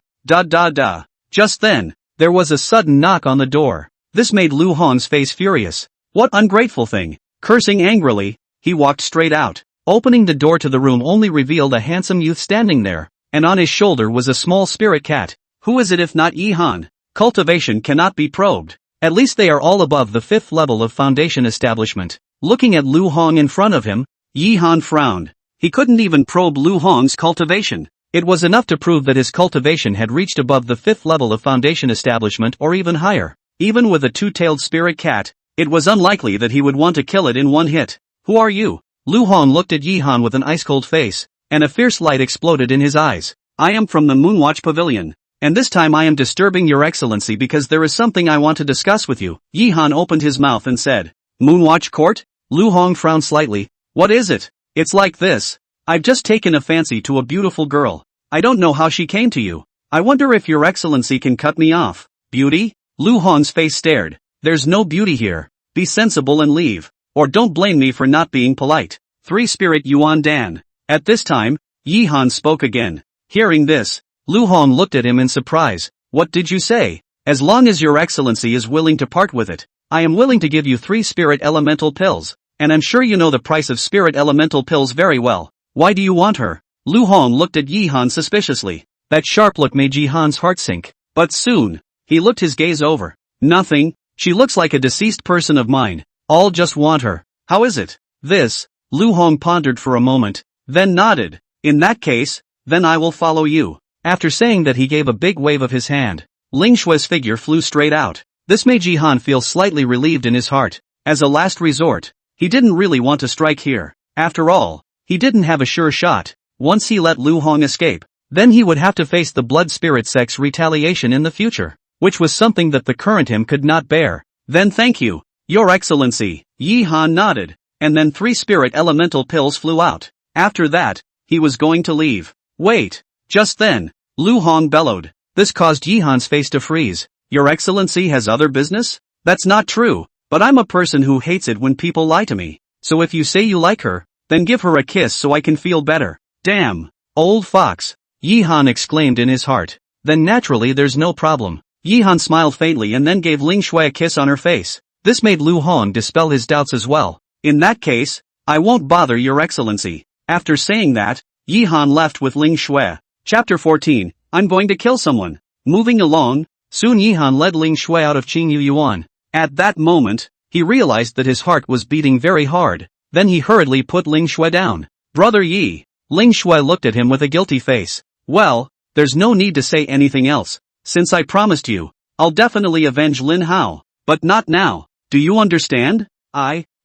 [SPEAKER 1] Just then, there was a sudden knock on the door. This made Lu Hong's face furious. What ungrateful thing! Cursing angrily, he walked straight out. Opening the door to the room only revealed a handsome youth standing there, and on his shoulder was a small spirit cat. Who is it if not Yi Han? Cultivation cannot be probed. At least they are all above the 5th level of foundation establishment. Looking at Lu Hong in front of him, Yi Han frowned. He couldn't even probe Lu Hong's cultivation. It was enough to prove that his cultivation had reached above the 5th level of foundation establishment or even higher. Even with a two-tailed spirit cat, it was unlikely that he would want to kill it in one hit. Who are you? Lu Hong looked at Yi Han with an ice-cold face, and a fierce light exploded in his eyes. I am from the Moonwatch Pavilion, and this time I am disturbing your excellency because there is something I want to discuss with you. Yi Han opened his mouth and said, Moonwatch Court? Lu Hong frowned slightly. What is it? It's like this. I've just taken a fancy to a beautiful girl. I don't know how she came to you. I wonder if your excellency can cut me off. Beauty? Lu Hong's face stared. There's no beauty here. Be sensible and leave. Or don't blame me for not being polite. 3 Spirit Yuan Dan. At this time, Yi Han spoke again. Hearing this, Lu Hong looked at him in surprise. What did you say? As long as your excellency is willing to part with it, I am willing to give you 3 spirit elemental pills. And I'm sure you know the price of spirit elemental pills very well. Why do you want her? Lu Hong looked at Yi Han suspiciously. That sharp look made Yi Han's heart sink. But soon, he looked his gaze over. Nothing. She looks like a deceased person of mine. I'll just want her. How is it? This. Lu Hong pondered for a moment, then nodded. In that case, then I will follow you. After saying that, he gave a big wave of his hand. Ling Shui's figure flew straight out. This made Yi Han feel slightly relieved in his heart. As a last resort, he didn't really want to strike here. After all, he didn't have a sure shot. Once he let Lu Hong escape, then he would have to face the blood spirit sect's retaliation in the future, which was something that the current him could not bear. Then thank you, Your Excellency. Yi Han nodded, and then 3 spirit elemental pills flew out. After that, he was going to leave. Wait. Just then, Lu Hong bellowed. This caused Yi Han's face to freeze. Your Excellency has other business? That's not true, but I'm a person who hates it when people lie to me. So if you say you like her, then give her a kiss so I can feel better. Damn. Old fox. Yi Han exclaimed in his heart. Then naturally there's no problem. Yi Han smiled faintly and then gave Ling Shui a kiss on her face. This made Lu Hong dispel his doubts as well. In that case, I won't bother Your Excellency. After saying that, Yi Han left with Ling Shui. Chapter 14, I'm going to kill someone. Moving along, soon Yi Han led Ling Shui out of Qingyu Yuan. At that moment, he realized that his heart was beating very hard. Then he hurriedly put Ling Shui down. Brother Yi. Ling Shui looked at him with a guilty face. Well, there's no need to say anything else. Since I promised you, I'll definitely avenge Lin Hao. But not now. Do you understand?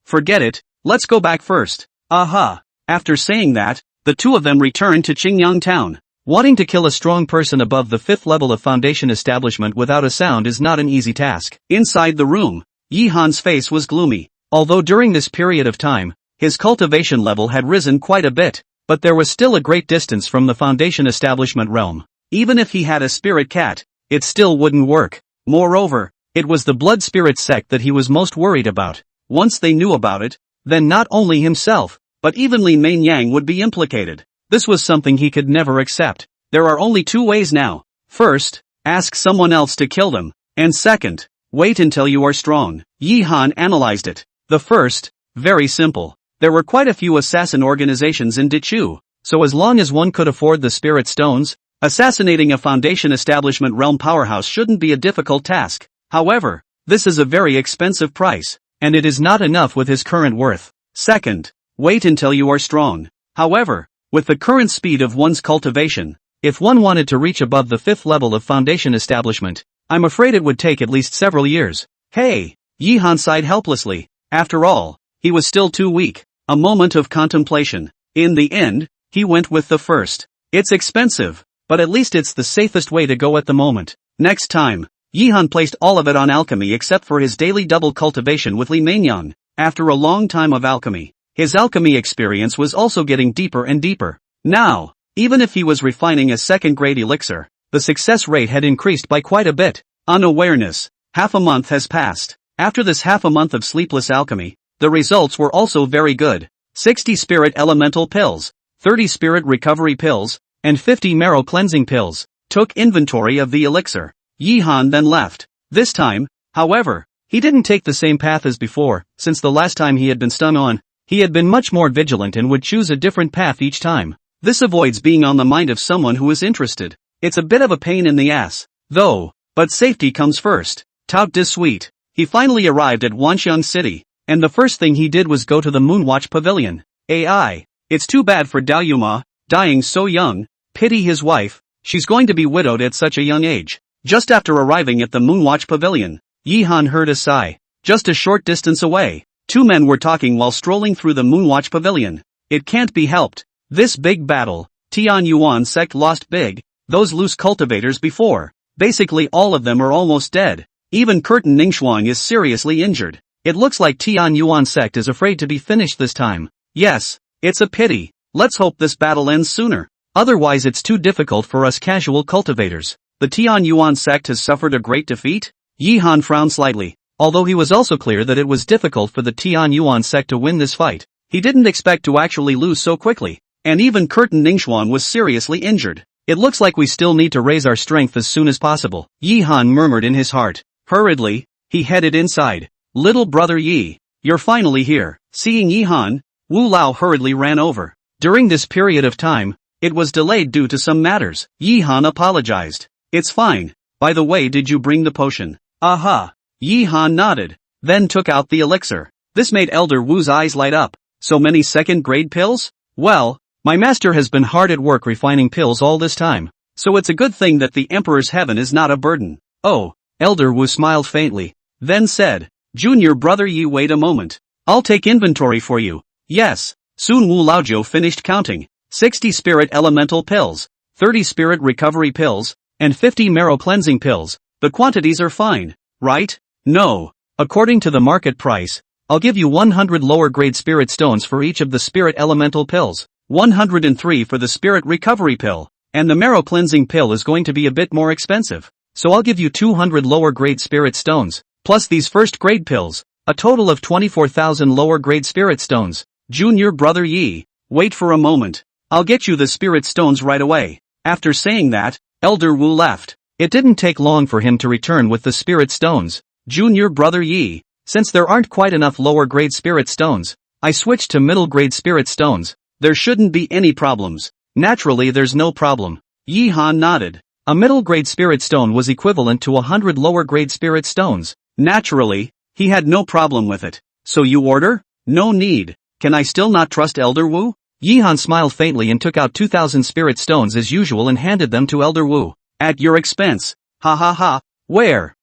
[SPEAKER 1] Forget it, let's go back first. Aha. After saying that, the two of them returned to Qingyang town. Wanting to kill a strong person above the 5th level of foundation establishment without a sound is not an easy task. Inside the room, Yi Han's face was gloomy. Although during this period of time, his cultivation level had risen quite a bit, but there was still a great distance from the foundation establishment realm. Even if he had a spirit cat, it still wouldn't work. Moreover, it was the blood spirit sect that he was most worried about. Once they knew about it, then not only himself, but even Li Mainyang would be implicated. This was something he could never accept. There are only 2 ways now. First, ask someone else to kill them, and second, wait until you are strong. Yi Han analyzed it. The first, very simple. There were quite a few assassin organizations in Dichu, so as long as one could afford the spirit stones, assassinating a foundation establishment realm powerhouse shouldn't be a difficult task. However, this is a very expensive price, and it is not enough with his current worth. Second, wait until you are strong. However, with the current speed of one's cultivation, if one wanted to reach above the 5th level of foundation establishment, I'm afraid it would take at least several years. Hey! Yi Han sighed helplessly. After all, he was still too weak. A moment of contemplation. In the end, he went with the first. It's expensive, but at least it's the safest way to go at the moment. Next time, Yi Han placed all of it on alchemy except for his daily double cultivation with Li Mainyang. After a long time of alchemy, his alchemy experience was also getting deeper and deeper. Now, even if he was refining a second-grade elixir, the success rate had increased by quite a bit. Unawareness. Half a month has passed. After this half a month of sleepless alchemy, the results were also very good. 60 spirit elemental pills, 30 spirit recovery pills, and 50 marrow cleansing pills. Took inventory of the elixir. Yi Han then left. This time, however, he didn't take the same path as before. Since the last time he had been stung on, he had been much more vigilant and would choose a different path each time. This avoids being on the mind of someone who is interested. It's a bit of a pain in the ass, though, but safety comes first. Tout de suite. He finally arrived at Wanxiang City, and the first thing he did was go to the Moonwatch Pavilion. AI. It's too bad for Dao Yuma, dying so young. Pity his wife, she's going to be widowed at such a young age. Just after arriving at the Moonwatch Pavilion, Yi Han heard a sigh. Just a short distance away, two men were talking while strolling through the Moonwatch Pavilion. It can't be helped. This big battle, Tian Yuan sect lost big. Those loose cultivators before, basically all of them are almost dead. Even Curtin Ningxuang is seriously injured. It looks like Tian Yuan sect is afraid to be finished this time. Yes, it's a pity. Let's hope this battle ends sooner. Otherwise it's too difficult for us casual cultivators. The Tian Yuan sect has suffered a great defeat? Yi Han frowned slightly, although he was also clear that it was difficult for the Tian Yuan sect to win this fight. He didn't expect to actually lose so quickly, and even Curtin Ningxuan was seriously injured. It looks like we still need to raise our strength as soon as possible, Yi Han murmured in his heart. Hurriedly, he headed inside. Little brother Yi, you're finally here. Seeing Yi Han, Wu Lao hurriedly ran over. During this period of time, it was delayed due to some matters. Yi Han apologized. It's fine. By the way, did you bring the potion? Aha. Yi Han nodded, then took out the elixir. This made Elder Wu's eyes light up. So many second-grade pills? Well, my master has been hard at work refining pills all this time, so it's a good thing that the Emperor's heaven is not a burden. Oh, Elder Wu smiled faintly, then said, Junior brother Yi, wait a moment. I'll take inventory for you. Yes. Soon Wu Laojiu finished counting. 60 spirit elemental pills, 30 spirit recovery pills, and 50 marrow cleansing pills. The quantities are fine, right? No. According to the market price, I'll give you 100 lower grade spirit stones for each of the spirit elemental pills, 103 for the spirit recovery pill, and the marrow cleansing pill is going to be a bit more expensive. So I'll give you 200 lower grade spirit stones, plus these first grade pills, a total of 24,000 lower grade spirit stones. Junior brother Yi, wait for a moment. I'll get you the spirit stones right away. After saying that, Elder Wu left. It didn't take long for him to return with the spirit stones. Junior brother Yi, since there aren't quite enough lower grade spirit stones, I switched to middle grade spirit stones. There shouldn't be any problems. Naturally there's no problem. Yi Han nodded. A middle grade spirit stone was equivalent to 100 lower grade spirit stones. Naturally, he had no problem with it. So you order? No need. Can I still not trust Elder Wu? Yi Han smiled faintly and took out 2,000 spirit stones as usual and handed them to Elder Wu. At your expense. Ha ha ha. Where?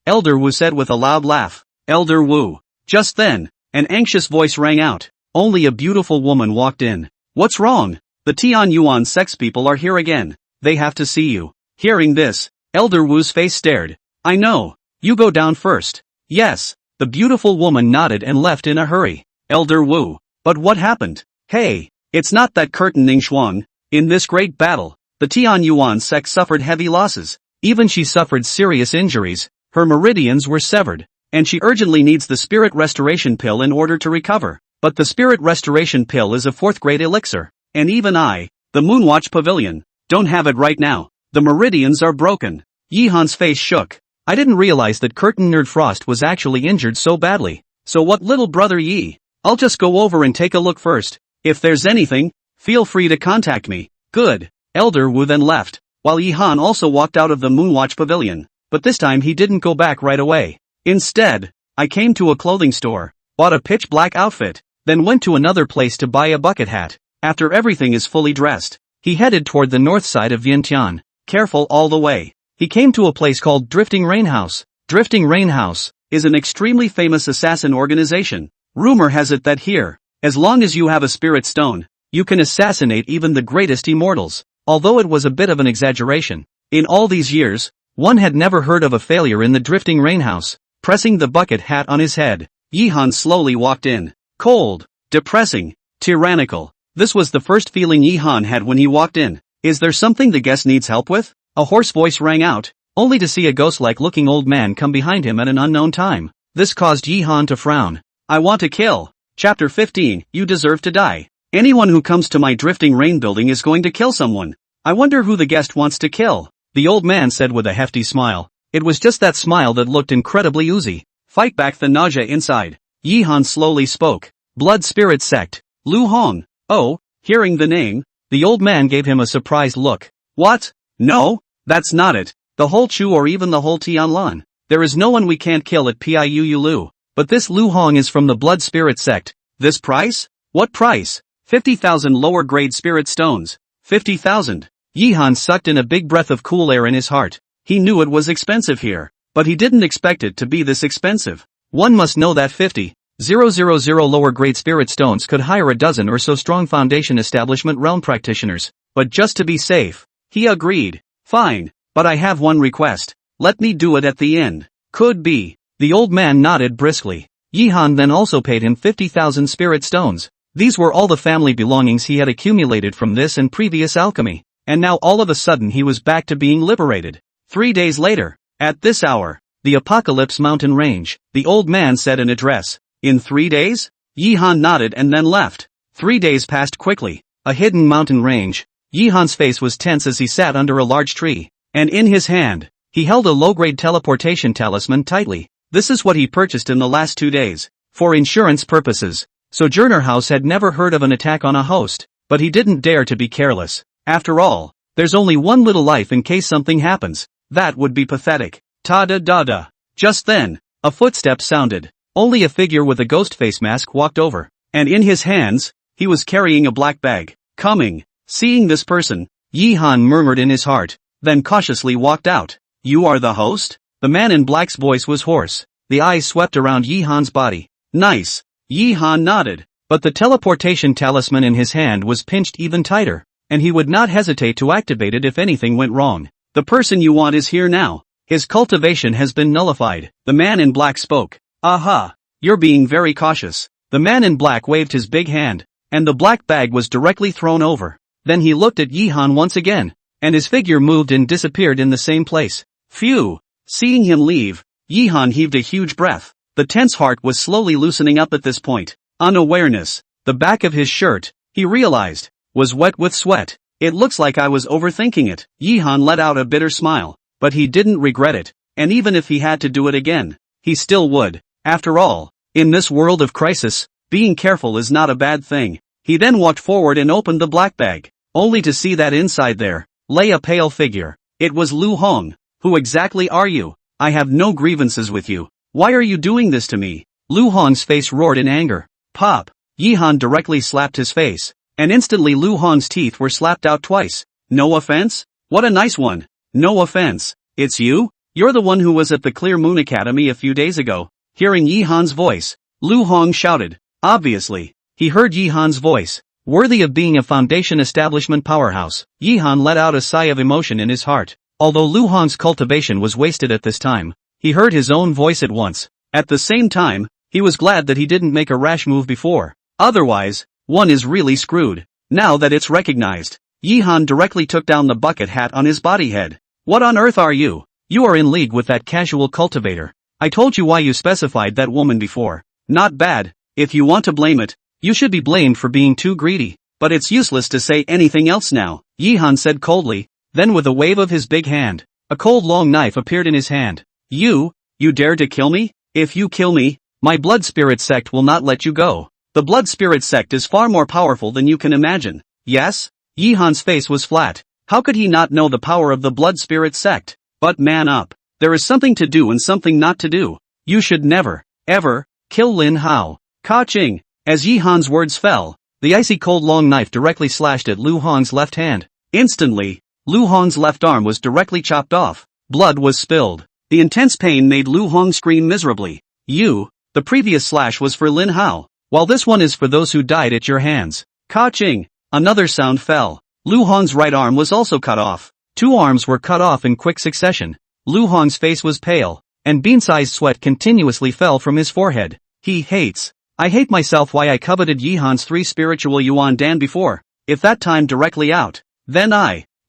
[SPEAKER 1] Elder Wu said with a loud laugh. Elder Wu. Just then, an anxious voice rang out. Only a beautiful woman walked in. What's wrong? The Tian Yuan sex people are here again. They have to see you. Hearing this, Elder Wu's face stared. I know. You go down first. Yes. The beautiful woman nodded and left in a hurry. Elder Wu. But what happened? Hey, it's not that Curtin Ningxuang. In this great battle, the Tian Yuan sect suffered heavy losses. Even she suffered serious injuries. Her meridians were severed, and she urgently needs the spirit restoration pill in order to recover. But the spirit restoration pill is a 4th grade elixir, and even I, the Moonwatch Pavilion, don't have it right now. The meridians are broken. Yi Han's face shook. I didn't realize that Curtin Nerd Frost was actually injured so badly. So what, little brother Yi? I'll just go over and take a look first. If there's anything, feel free to contact me. Good. Elder Wu then left, while Yi Han also walked out of the Moonwatch Pavilion, but this time he didn't go back right away. Instead, I came to a clothing store, bought a pitch black outfit, then went to another place to buy a bucket hat. After everything is fully dressed, he headed toward the north side of Vientiane, careful all the way. He came to a place called Drifting Rain House. Drifting Rain House is an extremely famous assassin organization. Rumor has it that here, as long as you have a spirit stone, you can assassinate even the greatest immortals. Although it was a bit of an exaggeration, in all these years, one had never heard of a failure in the Drifting Rain House. Pressing the bucket hat on his head, Yi Han slowly walked in. Cold, depressing, tyrannical. This was the first feeling Yi Han had when he walked in. Is there something the guest needs help with? A hoarse voice rang out, only to see a ghost-like looking old man come behind him at an unknown time. This caused Yi Han to frown. I want to kill. Chapter 15, You deserve to die. Anyone who comes to my drifting rain building is going to kill someone. I wonder who the guest wants to kill, the old man said with a hefty smile. It was just that smile that looked incredibly oozy. Fight back the nausea inside. Yi Han slowly spoke. Blood Spirit Sect. Lu Hong. Oh, hearing the name, the old man gave him a surprised look. What? No, that's not it. The whole Chu or even the whole Tianlan. There is no one we can't kill at Piu Lu. But this Lu Hong is from the Blood Spirit Sect. This price? What price? 50,000 lower grade spirit stones. 50,000. Yi Han sucked in a big breath of cool air in his heart. He knew it was expensive here, but he didn't expect it to be this expensive. One must know that 50,000 lower grade spirit stones could hire a dozen or so strong foundation establishment realm practitioners. But just to be safe, he agreed. Fine, but I have one request. Let me do it at the end. Could be. The old man nodded briskly. Yi Han then also paid him 50,000 spirit stones. These were all the family belongings he had accumulated from this and previous alchemy. And now all of a sudden he was back to being liberated. 3 days later, at this hour, the Apocalypse Mountain Range, the old man said in address. In 3 days? Yi Han nodded and then left. 3 days passed quickly. A hidden mountain range. Yi Han's face was tense as he sat under a large tree. And in his hand, he held a low-grade teleportation talisman tightly. This is what he purchased in the last 2 days. For insurance purposes. Sojourner House had never heard of an attack on a host, but he didn't dare to be careless. After all, there's only one little life in case something happens. That would be pathetic. Ta-da-da-da. Just then, a footstep sounded. Only a figure with a ghost face mask walked over. And in his hands, he was carrying a black bag. Coming. Seeing this person, Yi Han murmured in his heart, then cautiously walked out. You are the host? The man in black's voice was hoarse. The eyes swept around Yi Han's body. Nice. Yi Han nodded, but the teleportation talisman in his hand was pinched even tighter, and he would not hesitate to activate it if anything went wrong. The person you want is here now. His cultivation has been nullified. The man in black spoke. Aha. You're being very cautious. The man in black waved his big hand, and the black bag was directly thrown over. Then he looked at Yi Han once again, and his figure moved and disappeared in the same place. Phew. Seeing him leave, Yi Han heaved a huge breath. The tense heart was slowly loosening up at this point. Unawareness, the back of his shirt, he realized, was wet with sweat. It looks like I was overthinking it. Yi Han let out a bitter smile, but he didn't regret it, and even if he had to do it again, he still would. After all, in this world of crisis, being careful is not a bad thing. He then walked forward and opened the black bag, only to see that inside there lay a pale figure. It was Lu Hong. Who exactly are you? I have no grievances with you. Why are you doing this to me? Lu Hong's face roared in anger. Pop. Yi Han directly slapped his face, and instantly Lu Hong's teeth were slapped out twice. No offense? What a nice one. No offense. It's you? You're the one who was at the Clear Moon Academy a few days ago. Hearing Yi Han's voice, Lu Hong shouted. Obviously, he heard Yi Han's voice. Worthy of being a foundation establishment powerhouse. Yi Han let out a sigh of emotion in his heart. Although Lu Hong's cultivation was wasted at this time, he heard his own voice at once. At the same time, he was glad that he didn't make a rash move before. Otherwise, one is really screwed. Now that it's recognized, Yi Han directly took down the bucket hat on his body head. What on earth are you? You are in league with that casual cultivator. I told you why you specified that woman before. Not bad. If you want to blame it, you should be blamed for being too greedy. But it's useless to say anything else now, Yi Han said coldly. Then with a wave of his big hand, a cold long knife appeared in his hand. You dare to kill me? If you kill me, my blood spirit sect will not let you go. The blood spirit sect is far more powerful than you can imagine. Yes? Yi Han's face was flat. How could he not know the power of the blood spirit sect? But man up. There is something to do and something not to do. You should never, ever, kill Lin Hao. Ka-ching. As Yi Han's words fell, the icy cold long knife directly slashed at Lu Hong's left hand. Instantly, Lu Hong's left arm was directly chopped off. Blood was spilled. The intense pain made Lu Hong scream miserably. The previous slash was for Lin Hao, while this one is for those who died at your hands. Ka-ching. Another sound fell. Lu Hong's right arm was also cut off. 2 arms were cut off in quick succession. Lu Hong's face was pale, and bean-sized sweat continuously fell from his forehead. I hate myself why I coveted Yi Han's 3 spiritual Yuan Dan before. If that time directly out, then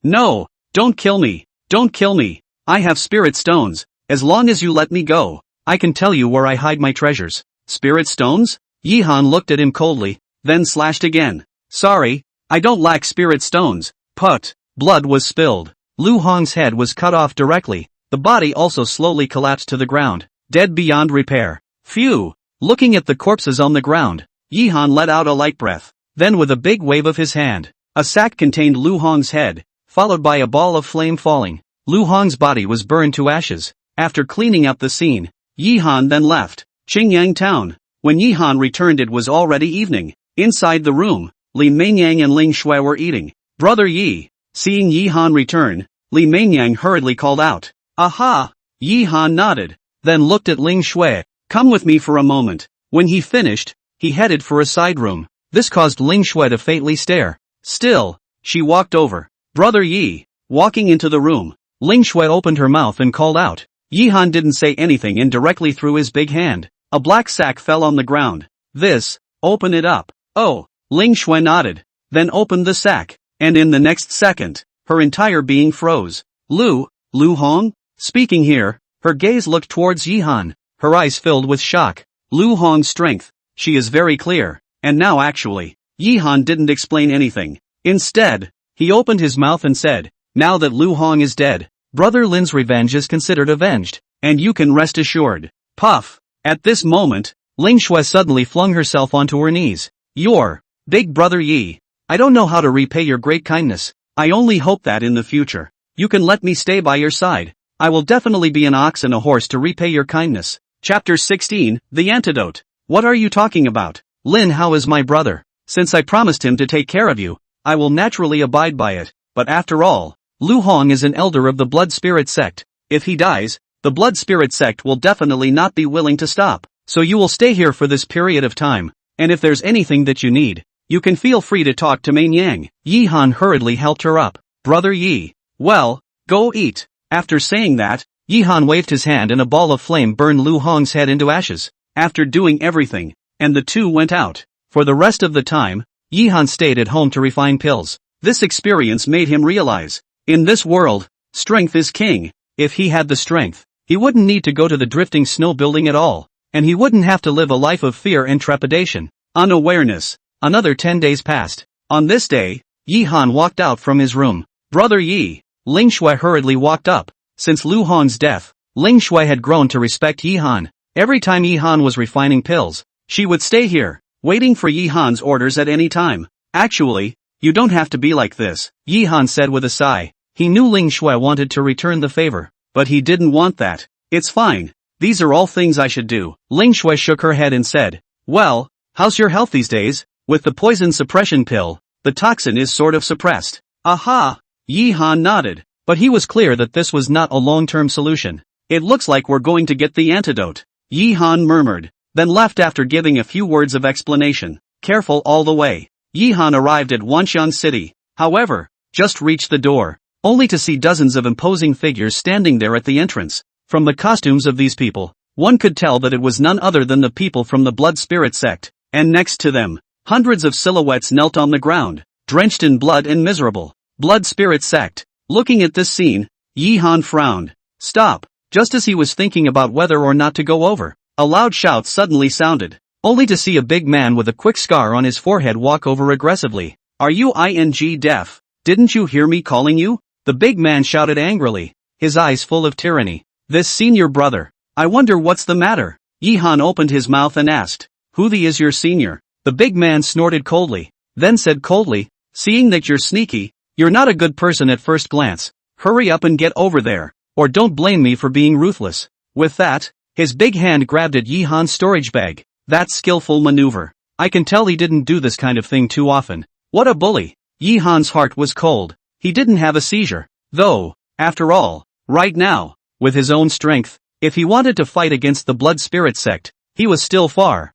[SPEAKER 1] No, don't kill me. Don't kill me. I have spirit stones. As long as you let me go, I can tell you where I hide my treasures. Spirit stones? Yi-han looked at him coldly, then slashed again. Sorry, I don't lack spirit stones. Put. Blood was spilled. Lu Hong's head was cut off directly. The body also slowly collapsed to the ground, dead beyond repair. Phew! Looking at the corpses on the ground, Yi-han let out a light breath. Then with a big wave of his hand, a sack contained Lu Hong's head, followed by a ball of flame falling. Lu Hong's body was burned to ashes. After cleaning up the scene, Yi-han then left Qingyang town. When Yi-han returned it was already evening. Inside the room, Li Meinyang and Ling Shui were eating. Brother Yi. Seeing Yi-han return, Li Meinyang hurriedly called out. Aha! Yi-han nodded, then looked at Ling Shui. Come with me for a moment. When he finished, he headed for a side room. This caused Ling Shui to faintly stare. Still, she walked over. Brother Yi. Walking into the room, Ling Shui opened her mouth and called out. Yi-han didn't say anything and directly threw his big hand. A black sack fell on the ground. This, open it up. Oh, Ling Shui nodded, then opened the sack, and in the next second, her entire being froze. Lu Hong? Speaking here, her gaze looked towards Yi-han, her eyes filled with shock. Lu Hong's strength, she is very clear, and now actually, Yi-han didn't explain anything. Instead, he opened his mouth and said, now that Lu Hong is dead, Brother Lin's revenge is considered avenged, and you can rest assured. Puff! At this moment, Ling Shui suddenly flung herself onto her knees. Your big brother Yi. I don't know how to repay your great kindness. I only hope that in the future, you can let me stay by your side. I will definitely be an ox and a horse to repay your kindness. Chapter 16, The Antidote. What are you talking about? Lin Hao is my brother. Since I promised him to take care of you, I will naturally abide by it. But after all, Lu Hong is an elder of the Blood Spirit sect. If he dies, the Blood Spirit sect will definitely not be willing to stop. So you will stay here for this period of time. And if there's anything that you need, you can feel free to talk to Meinyang. Yi-han hurriedly helped her up. Brother Yi. Well, go eat. After saying that, Yi-han waved his hand and a ball of flame burned Lu Hong's head into ashes. After doing everything, and the two went out. For the rest of the time, Yi-han stayed at home to refine pills. This experience made him realize, in this world, strength is king. If he had the strength, he wouldn't need to go to the drifting snow building at all. And he wouldn't have to live a life of fear and trepidation. Unawareness. Another 10 days passed. On this day, Yi-han walked out from his room. Brother Yi. Ling Shui hurriedly walked up. Since Lu Hong's death, Ling Shui had grown to respect Yi-han. Every time Yi-han was refining pills, she would stay here, waiting for Yi-han's orders at any time. Actually, you don't have to be like this, Yi-han said with a sigh. He knew Ling Shui wanted to return the favor, but he didn't want that. It's fine. These are all things I should do. Ling Shui shook her head and said, well, how's your health these days? With the poison suppression pill, the toxin is sort of suppressed. Aha! Yi-han nodded, but he was clear that this was not a long-term solution. It looks like we're going to get the antidote. Yi-han murmured, then left after giving a few words of explanation. Careful all the way. Yi-han arrived at Wanxian City, however, just reached the door, only to see dozens of imposing figures standing there at the entrance. From the costumes of these people, one could tell that it was none other than the people from the Blood Spirit sect, and next to them, hundreds of silhouettes knelt on the ground, drenched in blood and miserable. Blood Spirit sect. Looking at this scene, Yi-han frowned. Stop. Just as he was thinking about whether or not to go over, a loud shout suddenly sounded, only to see a big man with a quick scar on his forehead walk over aggressively. Are you deaf? Didn't you hear me calling you? The big man shouted angrily, his eyes full of tyranny. This senior brother. I wonder what's the matter. Yi-han opened his mouth and asked, who is your senior? The big man snorted coldly, then said coldly, seeing that you're sneaky, you're not a good person at first glance. Hurry up and get over there, or don't blame me for being ruthless. With that, his big hand grabbed at Yi-han's storage bag. That skillful maneuver. I can tell he didn't do this kind of thing too often. What a bully. Yi-han's heart was cold. He didn't have a seizure, though, after all, right now. With his own strength, if he wanted to fight against the Blood Spirit sect, he was still far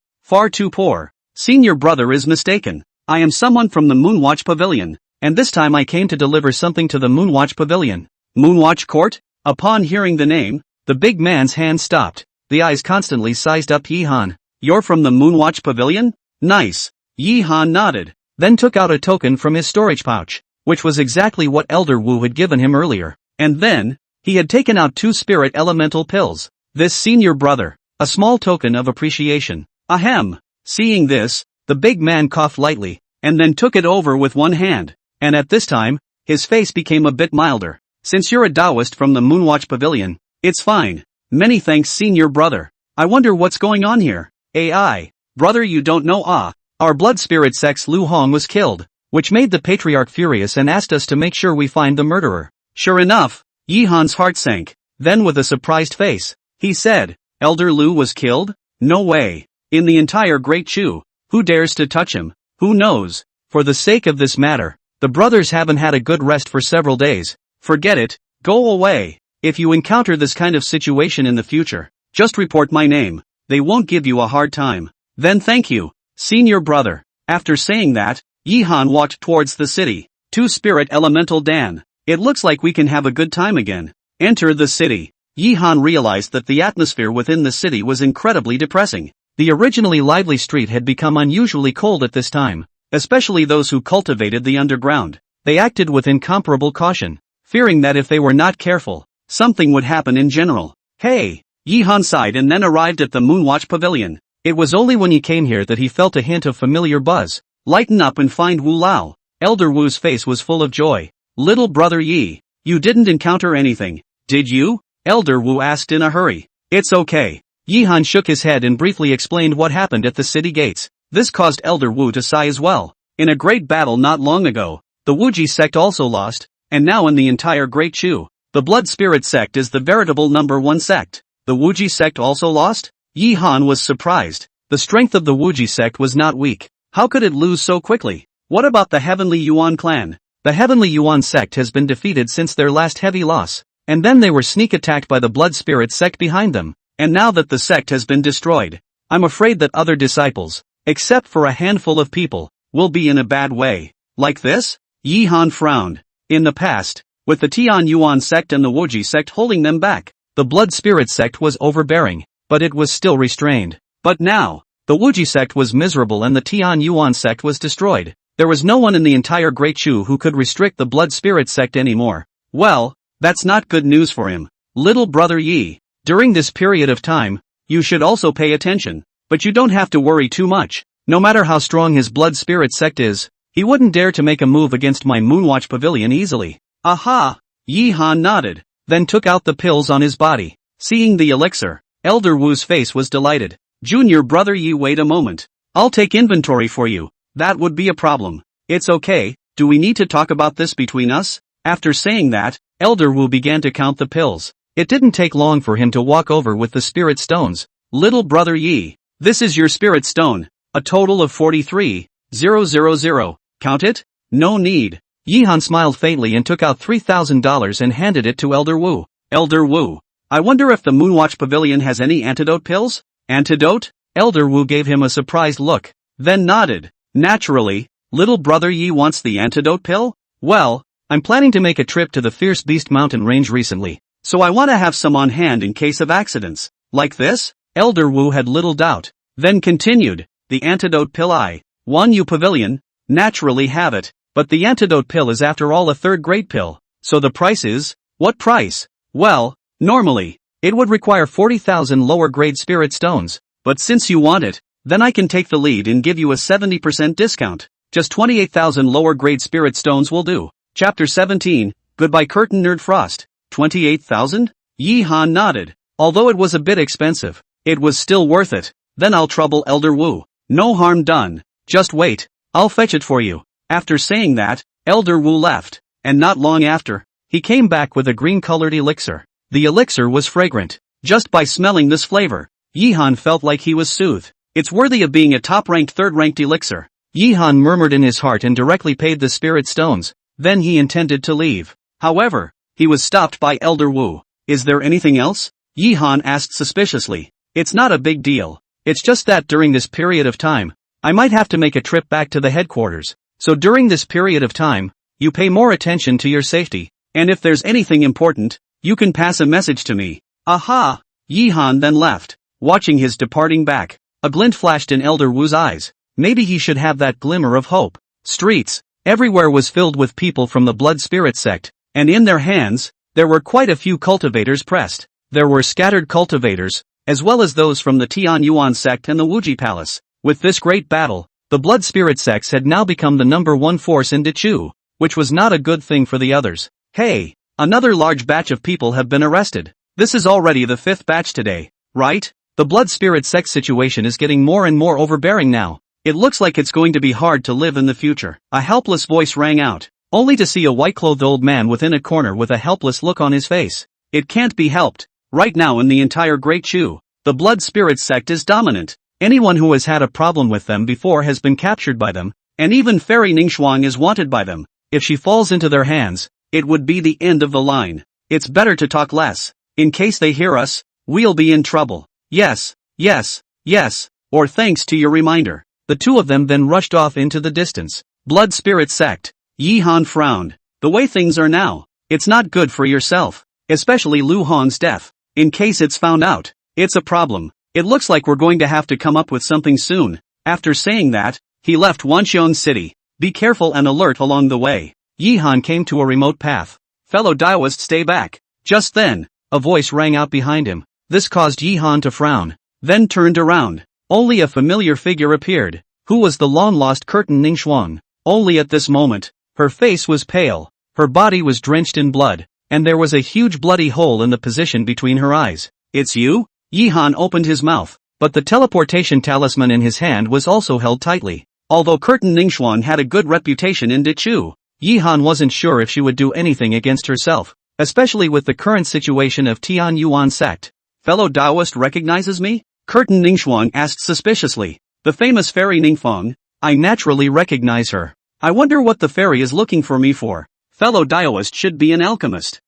[SPEAKER 1] too poor. Senior brother is mistaken. I am someone from the Moonwatch Pavilion, and this time I came to deliver something to the Moonwatch Pavilion. Moonwatch Court? Upon hearing the name, the big man's hand stopped. The eyes constantly sized up Yi-han. You're from the Moonwatch Pavilion? Nice. Yi-han nodded, then took out a token from his storage pouch, which was exactly what Elder Wu had given him earlier. And then, he had taken out 2 spirit elemental pills. this senior brother. A small token of appreciation. Ahem. Seeing this, the big man coughed lightly, and then took it over with one hand. And at this time, his face became a bit milder. Since you're a Taoist from the Moonwatch Pavilion, it's fine. Many thanks, senior brother. I wonder what's going on here. AI. Brother, you don't know. Our blood spirit sex Lu Hong was killed, which made the patriarch furious and asked us to make sure we find the murderer. Sure enough, Yi Han's heart sank. Then with a surprised face, he said, Elder Lu was killed? No way. In the entire Great Chu, who dares to touch him? Who knows? For the sake of this matter, the brothers haven't had a good rest for several days. Forget it, go away. If you encounter this kind of situation in the future, just report my name. They won't give you a hard time. Then thank you, senior brother. After saying that, Yi Han walked towards the city. Two-spirit elemental Dan. It looks like we can have a good time again. Enter the city. Yi Han realized that the atmosphere within the city was incredibly depressing. The originally lively street had become unusually cold at this time, especially those who cultivated the underground. They acted with incomparable caution, fearing that if they were not careful, something would happen in general. Hey! Yi Han sighed and then arrived at the Moonwatch Pavilion. It was only when he came here that he felt a hint of familiar buzz. Lighten up and find Wu Lao. Elder Wu's face was full of joy. Little brother Yi, you didn't encounter anything, did you? Elder Wu asked in a hurry. It's okay. Yi Han shook his head and briefly explained what happened at the city gates. This caused Elder Wu to sigh as well. In a great battle not long ago, the Wuji sect also lost, and now in the entire Great Chu, the Blood Spirit sect is the veritable #1 sect. The Wuji sect also lost? Yi Han was surprised. The strength of the Wuji sect was not weak. How could it lose so quickly? What about the Heavenly Yuan clan? The Heavenly Yuan sect has been defeated since their last heavy loss, and then they were sneak attacked by the Blood Spirit sect behind them. And now that the sect has been destroyed, I'm afraid that other disciples, except for a handful of people, will be in a bad way. Like this? Yi Han frowned. In the past, with the Tian Yuan sect and the Wuji sect holding them back, the Blood Spirit sect was overbearing, but it was still restrained. But now, the Wuji sect was miserable and the Tian Yuan sect was destroyed. There was no one in the entire Great Chu who could restrict the Blood Spirit sect anymore. Well, that's not good news for him. Little brother Yi. During this period of time, you should also pay attention, but you don't have to worry too much. No matter how strong his Blood Spirit sect is, he wouldn't dare to make a move against my Moonwatch Pavilion easily. Aha! Yi Han nodded, then took out the pills on his body. Seeing the elixir, Elder Wu's face was delighted. Junior brother Yi, wait a moment. I'll take inventory for you. That would be a problem. It's okay, do we need to talk about this between us? After saying that, Elder Wu began to count the pills. It didn't take long for him to walk over with the spirit stones. Little brother Yi, this is your spirit stone. A total of 43,000. Count it? No need. Yi Han smiled faintly and took out $3,000 and handed it to Elder Wu. Elder Wu, I wonder if the Moonwatch Pavilion has any antidote pills? Antidote? Elder Wu gave him a surprised look, then nodded. Naturally, little brother Yi wants the antidote pill? Well, I'm planning to make a trip to the Fierce Beast Mountain Range recently, so I want to have some on hand in case of accidents. Like this? Elder Wu had little doubt, then continued, the antidote pill I1U Pavilion, naturally have it, but the antidote pill is after all a third-grade pill, so the price is, what price? Well, normally, it would require 40,000 lower-grade spirit stones, but since you want it, then I can take the lead and give you a 70% discount. Just 28,000 lower-grade spirit stones will do. Chapter 17, Goodbye Curtain Nerd Frost. 28,000? Yi Han nodded. Although it was a bit expensive, it was still worth it. Then I'll trouble Elder Wu. No harm done. Just wait. I'll fetch it for you. After saying that, Elder Wu left, and not long after, he came back with a green-colored elixir. The elixir was fragrant. Just by smelling this flavor, Yi Han felt like he was soothed. It's worthy of being a top-ranked third-ranked elixir. Yi Han murmured in his heart and directly paid the spirit stones. Then he intended to leave. However, he was stopped by Elder Wu. Is there anything else? Yi Han asked suspiciously. It's not a big deal. It's just that during this period of time, I might have to make a trip back to the headquarters. So during this period of time, you pay more attention to your safety, and if there's anything important, you can pass a message to me. Aha! Yi Han then left. Watching his departing back, a glint flashed in Elder Wu's eyes. Maybe he should have that glimmer of hope. Streets everywhere was filled with people from the Blood Spirit sect, and in their hands, there were quite a few cultivators pressed. There were scattered cultivators, as well as those from the Tian Yuan sect and the Wuji Palace. With this great battle, the blood spirit sects had now become the #1 force in Dechu, which was not a good thing for the others. Hey, another large batch of people have been arrested. This is already the 5th batch today, right? The blood spirit sect situation is getting more and more overbearing now. It looks like it's going to be hard to live in the future. A helpless voice rang out, only to see a white-clothed old man within a corner with a helpless look on his face. It can't be helped. Right now in the entire Great Chu, the blood spirit sect is dominant. Anyone who has had a problem with them before has been captured by them, and even Fairy Ningxuang is wanted by them. If she falls into their hands, it would be the end of the line. It's better to talk less. In case they hear us, we'll be in trouble. Yes, yes, yes, or thanks to your reminder. The two of them then rushed off into the distance. Blood spirit sect. Yi Han frowned. The way things are now, it's not good for yourself, especially Lu Hong's death. In case it's found out, it's a problem. It looks like we're going to have to come up with something soon. After saying that, he left Wanxiong City. Be careful and alert along the way. Yi Han came to a remote path. Fellow Daoists, stay back. Just then, a voice rang out behind him. This caused Yi Han to frown, then turned around. Only a familiar figure appeared. Who was the long-lost Curtain Ningxuang? Only at this moment, her face was pale, her body was drenched in blood, and there was a huge bloody hole in the position between her eyes. It's you? Yi Han opened his mouth, but the teleportation talisman in his hand was also held tightly. Although Curtain Ningxuang had a good reputation in Dechu, Yi Han wasn't sure if she would do anything against herself, especially with the current situation of Tian Yuan sect. Fellow Daoist recognizes me? Curtain Ningxuang asked suspiciously. The famous fairy Ningfeng. I naturally recognize her. I wonder what the fairy is looking for me for. Fellow Daoist should be an alchemist.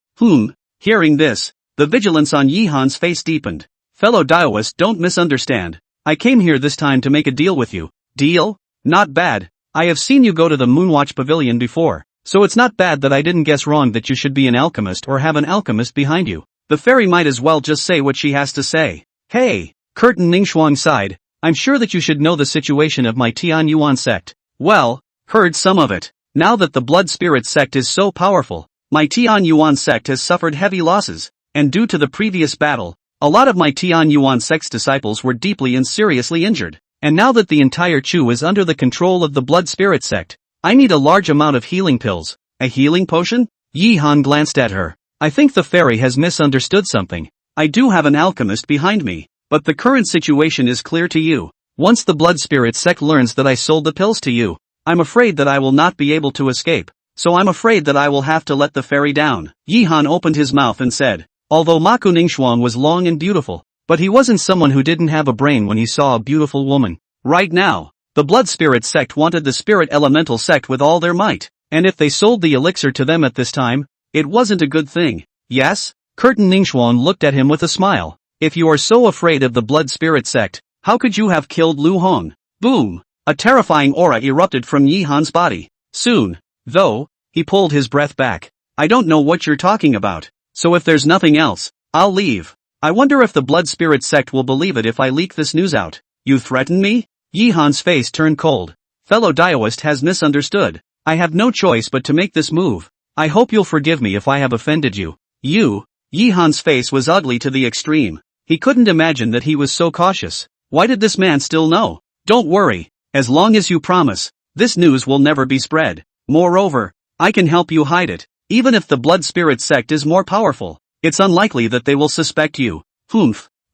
[SPEAKER 1] Hearing this, the vigilance on Yi Han's face deepened. Fellow Daoist, don't misunderstand. I came here this time to make a deal with you. Deal? Not bad. I have seen you go to the Moonwatch Pavilion before, so it's not bad that I didn't guess wrong that you should be an alchemist or have an alchemist behind you. The fairy might as well just say what she has to say. Hey, Curtain Ningxuang sighed. I'm sure that you should know the situation of my Tian Yuan sect. Well, heard some of it. Now that the blood spirit sect is so powerful, my Tian Yuan sect has suffered heavy losses, and due to the previous battle, a lot of my Tian Yuan sect's disciples were deeply and seriously injured. And now that the entire Chu is under the control of the blood spirit sect, I need a large amount of healing pills. A healing potion? Yi Han glanced at her. I think the fairy has misunderstood something. I do have an alchemist behind me, but the current situation is clear to you. Once the blood spirit sect learns that I sold the pills to you, I'm afraid that I will not be able to escape, so I'm afraid that I will have to let the fairy down. Yi Han opened his mouth and said, although Maku Ningxuang was long and beautiful, but he wasn't someone who didn't have a brain when he saw a beautiful woman. Right now, the blood spirit sect wanted the spirit elemental sect with all their might, and if they sold the elixir to them at this time, it wasn't a good thing. Yes? Curtain Ningxuang looked at him with a smile. If you are so afraid of the blood spirit sect, how could you have killed Lu Hong? Boom! A terrifying aura erupted from Yi Han's body. Soon, though, he pulled his breath back. I don't know what you're talking about, so if there's nothing else, I'll leave. I wonder if the blood spirit sect will believe it if I leak this news out. You threaten me? Yi Han's face turned cold. Fellow Daoist has misunderstood. I have no choice but to make this move. I hope you'll forgive me if I have offended you. You? Yi Han's face was ugly to the extreme. He couldn't imagine that he was so cautious. Why did this man still know? Don't worry. As long as you promise, this news will never be spread. Moreover, I can help you hide it. Even if the blood spirit sect is more powerful, it's unlikely that they will suspect you.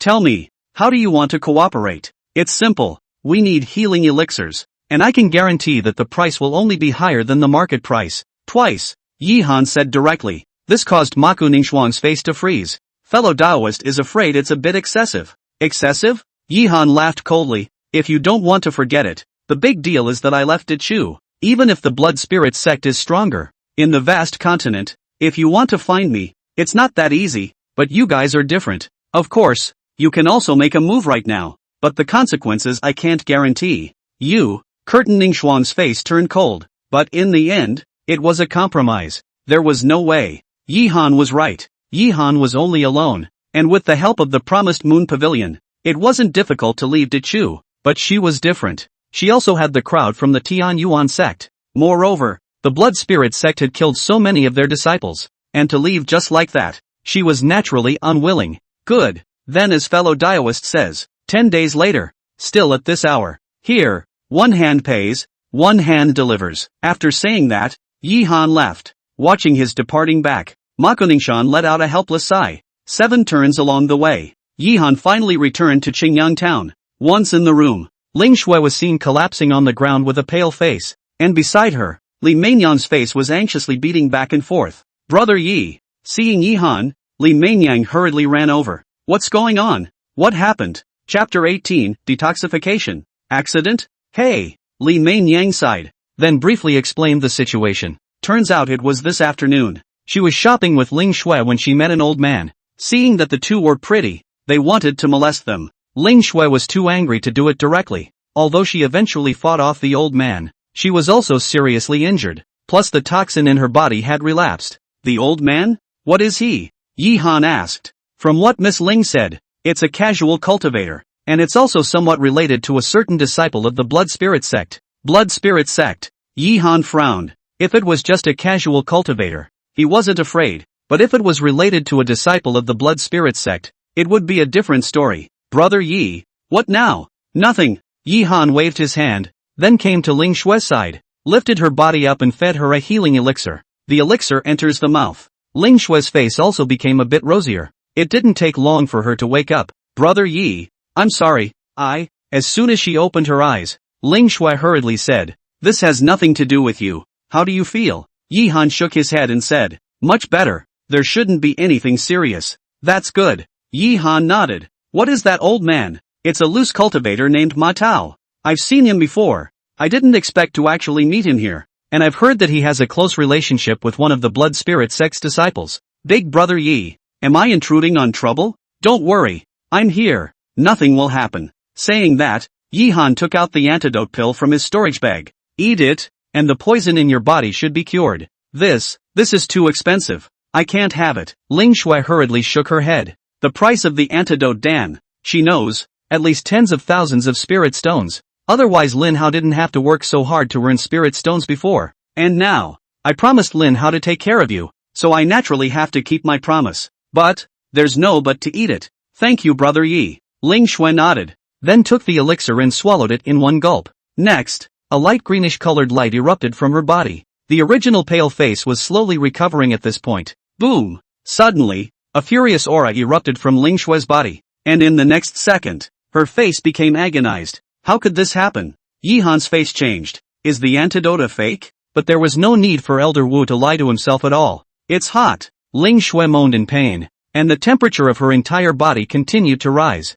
[SPEAKER 1] Tell me, how do you want to cooperate? It's simple. We need healing elixirs, and I can guarantee that the price will only be higher than the market price. Twice, Yi Han said directly. This caused Maku Ningxuang's face to freeze. Fellow Daoist is afraid it's a bit excessive. Excessive? Yi Han laughed coldly. If you don't want to forget it, the big deal is that I left Dechu. Even if the blood spirit sect is stronger, in the vast continent, if you want to find me, it's not that easy, but you guys are different. Of course, you can also make a move right now, but the consequences I can't guarantee. You, Curtain Ningxuang's face turned cold, but in the end, it was a compromise. There was no way. Yi Han was right. Yi Han was only alone, and with the help of the promised Moon Pavilion, it wasn't difficult to leave Dechu, but she was different. She also had the crowd from the Tian Yuan sect. Moreover, the blood spirit sect had killed so many of their disciples, and to leave just like that, she was naturally unwilling. Good. Then as fellow daoist says, 10 days later. Still at this hour. Here. One hand pays, one hand delivers. After saying that, Yihan left. Watching his departing back, Ma Kuningshan let out a helpless sigh. 7 turns along the way, Yihan finally returned to Qingyang town. Once in the room, Ling Shui was seen collapsing on the ground with a pale face, and beside her, Li Mainyang's face was anxiously beating back and forth. Brother Yi. Seeing Yihan, Li Mainyang hurriedly ran over. What's going on? What happened? Chapter 18, Detoxification. Accident? Hey! Li Mainyang sighed, then briefly explained the situation. Turns out it was this afternoon. She was shopping with Ling Shui when she met an old man. Seeing that the two were pretty, they wanted to molest them. Ling Shui was too angry to do it directly. Although she eventually fought off the old man, she was also seriously injured. Plus the toxin in her body had relapsed. The old man? What is he? Yihan asked. From what Miss Ling said, it's a casual cultivator, and it's also somewhat related to a certain disciple of the Blood Spirit sect. Blood Spirit sect? Yihan frowned. If it was just a casual cultivator, he wasn't afraid, but if it was related to a disciple of the Blood Spirit sect, it would be a different story. Brother Yi, what now? Nothing. Yihan waved his hand, then came to Ling Shui's side, lifted her body up and fed her a healing elixir. The elixir enters the mouth. Ling Shui's face also became a bit rosier. It didn't take long for her to wake up. Brother Yi, I'm sorry, As soon as she opened her eyes, Ling Shui hurriedly said, this has nothing to do with you. How do you feel? Yihan shook his head and said, much better. There shouldn't be anything serious. That's good. Yihan nodded. What is that old man? It's a loose cultivator named Ma Tao. I've seen him before. I didn't expect to actually meet him here. And I've heard that he has a close relationship with one of the Blood Spirit sect's disciples. Big Brother Yi, am I intruding on trouble? Don't worry. I'm here. Nothing will happen. Saying that, Yihan took out the antidote pill from his storage bag. Eat it, and the poison in your body should be cured. This is too expensive. I can't have it. Ling Shui hurriedly shook her head. The price of the antidote, Dan. She knows. At least tens of thousands of spirit stones. Otherwise Lin Hao didn't have to work so hard to earn spirit stones before. And now, I promised Lin Hao to take care of you, so I naturally have to keep my promise. But, there's no but to eat it. Thank you, Brother Yi. Ling Shui nodded, then took the elixir and swallowed it in one gulp. Next, a light greenish-colored light erupted from her body. The original pale face was slowly recovering at this point. Boom! Suddenly, a furious aura erupted from Ling Shui's body, and in the next second, her face became agonized. How could this happen? Yihan's face changed. Is the antidote a fake? But there was no need for Elder Wu to lie to himself at all. It's hot. Ling Shui moaned in pain, and the temperature of her entire body continued to rise.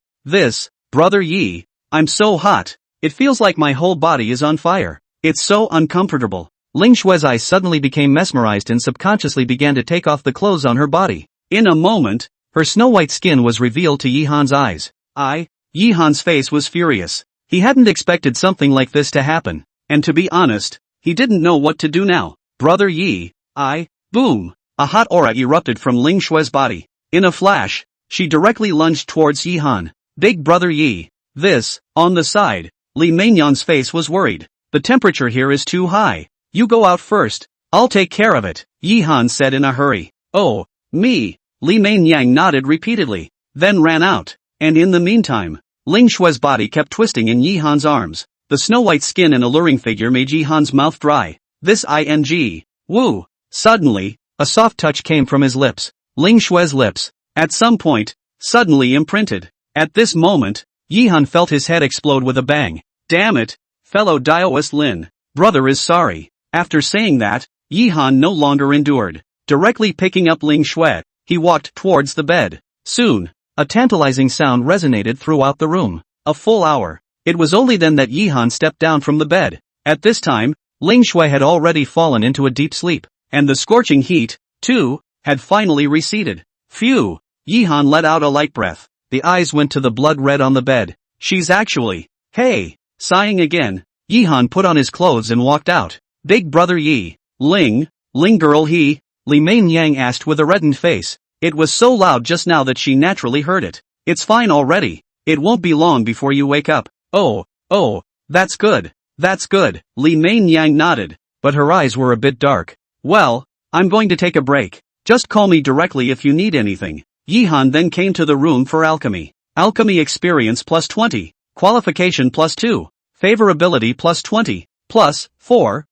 [SPEAKER 1] Brother Yi, I'm so hot. It feels like my whole body is on fire. It's so uncomfortable. Ling Shui's eyes suddenly became mesmerized and subconsciously began to take off the clothes on her body. In a moment, her snow-white skin was revealed to Yihan's eyes. Yihan's face was furious. He hadn't expected something like this to happen, and to be honest, he didn't know what to do now. Brother Yi, boom! A hot aura erupted from Ling Shui's body. In a flash, she directly lunged towards Yihan. Big Brother Yi, on the side, Li Mainyang's face was worried. The temperature here is too high. You go out first. I'll take care of it, Yihan said in a hurry. Oh, me. Li Mainyang nodded repeatedly, then ran out. And in the meantime, Ling Shui's body kept twisting in Yihan's arms. The snow-white skin and alluring figure made Yihan's mouth dry. Woo! Suddenly, a soft touch came from his lips. Ling Shui's lips, at some point, suddenly imprinted. At this moment, Yihan felt his head explode with a bang. Damn it, fellow daoist Lin. Brother is sorry. After saying that, Yihan no longer endured. Directly picking up Ling Shui, he walked towards the bed. Soon, a tantalizing sound resonated throughout the room. A full hour. It was only then that Yihan stepped down from the bed. At this time, Ling Shui had already fallen into a deep sleep, and the scorching heat, too, had finally receded. Phew! Yihan let out a light breath. The eyes went to the blood red on the bed. She's actually, hey! Sighing again, Yihan put on his clothes and walked out. Big Brother Yi, Ling girl Li Mainyang asked with a reddened face. It was so loud just now that she naturally heard it. It's fine already. It won't be long before you wake up. Oh, that's good. Li Mainyang nodded, but her eyes were a bit dark. Well, I'm going to take a break. Just call me directly if you need anything. Yihan then came to the room for alchemy. Alchemy experience plus 20. Qualification plus 2. Favorability plus 20. Plus 4.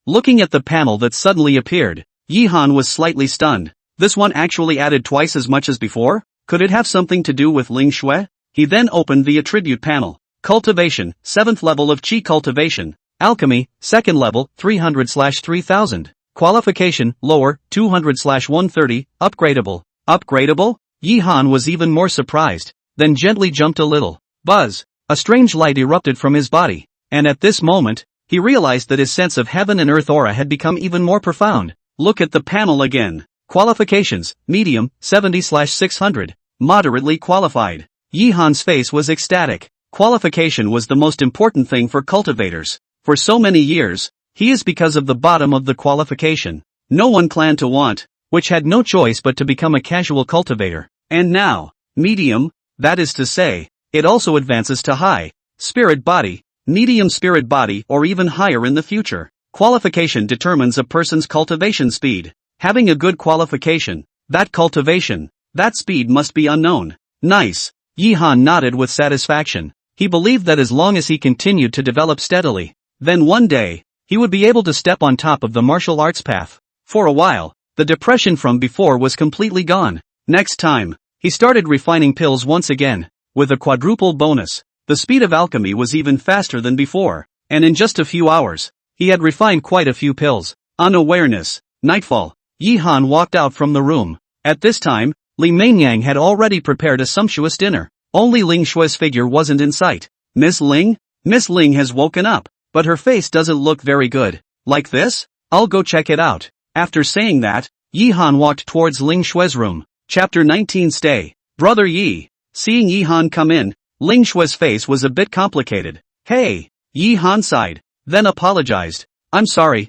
[SPEAKER 1] Looking at the panel that suddenly appeared, Yihan was slightly stunned. This one actually added twice as much as before? Could it have something to do with Ling Shui? He then opened the attribute panel. Cultivation, 7th level of Qi cultivation. Alchemy, 2nd level, 300/3000. Qualification, lower, 200/130, upgradable. Upgradable? Yihan was even more surprised, then gently jumped a little. Buzz! A strange light erupted from his body, and at this moment, he realized that his sense of heaven and earth aura had become even more profound. Look at the panel again. Qualifications, medium, 70/600. Moderately qualified. Yihan's face was ecstatic. Qualification was the most important thing for cultivators. For so many years, he is because of the bottom of the qualification. No one clan to want, which had no choice but to become a casual cultivator. And now, medium, that is to say, it also advances to high, spirit body, medium spirit body or even higher in the future. Qualification determines a person's cultivation speed. Having a good qualification, that cultivation, that speed must be unknown. Nice. Yihan nodded with satisfaction. He believed that as long as he continued to develop steadily, then one day, he would be able to step on top of the martial arts path. For a while, the depression from before was completely gone. Next time, he started refining pills once again, with a quadruple bonus. The speed of alchemy was even faster than before, and in just a few hours, he had refined quite a few pills. Unawareness. Nightfall. Yihan walked out from the room. At this time, Li Mainyang had already prepared a sumptuous dinner. Only Ling Shui's figure wasn't in sight. Miss Ling? Miss Ling has woken up, but her face doesn't look very good. Like this? I'll go check it out. After saying that, Yihan walked towards Ling Shui's room. Chapter 19 Stay. Brother Yi. Seeing Yihan come in, Ling Shui's face was a bit complicated. Hey! Yihan sighed, then apologized. I'm sorry,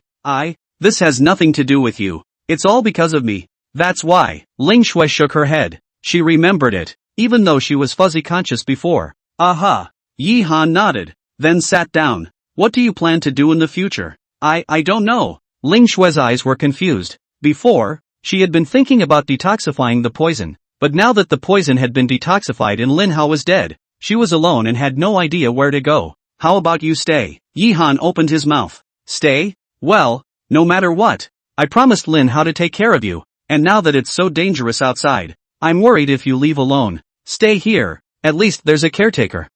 [SPEAKER 1] this has nothing to do with you. It's all because of me. That's why. Ling Shui shook her head. She remembered it, even though she was fuzzy conscious before. Aha! Yihan nodded, then sat down. What do you plan to do in the future? I don't know. Ling Shui's eyes were confused. Before, she had been thinking about detoxifying the poison, but now that the poison had been detoxified and Lin Hao was dead, she was alone and had no idea where to go. How about you stay? Yihan opened his mouth. Stay? Well, no matter what. I promised Lin Hao to take care of you, and now that it's so dangerous outside, I'm worried if you leave alone. Stay here, at least there's a caretaker.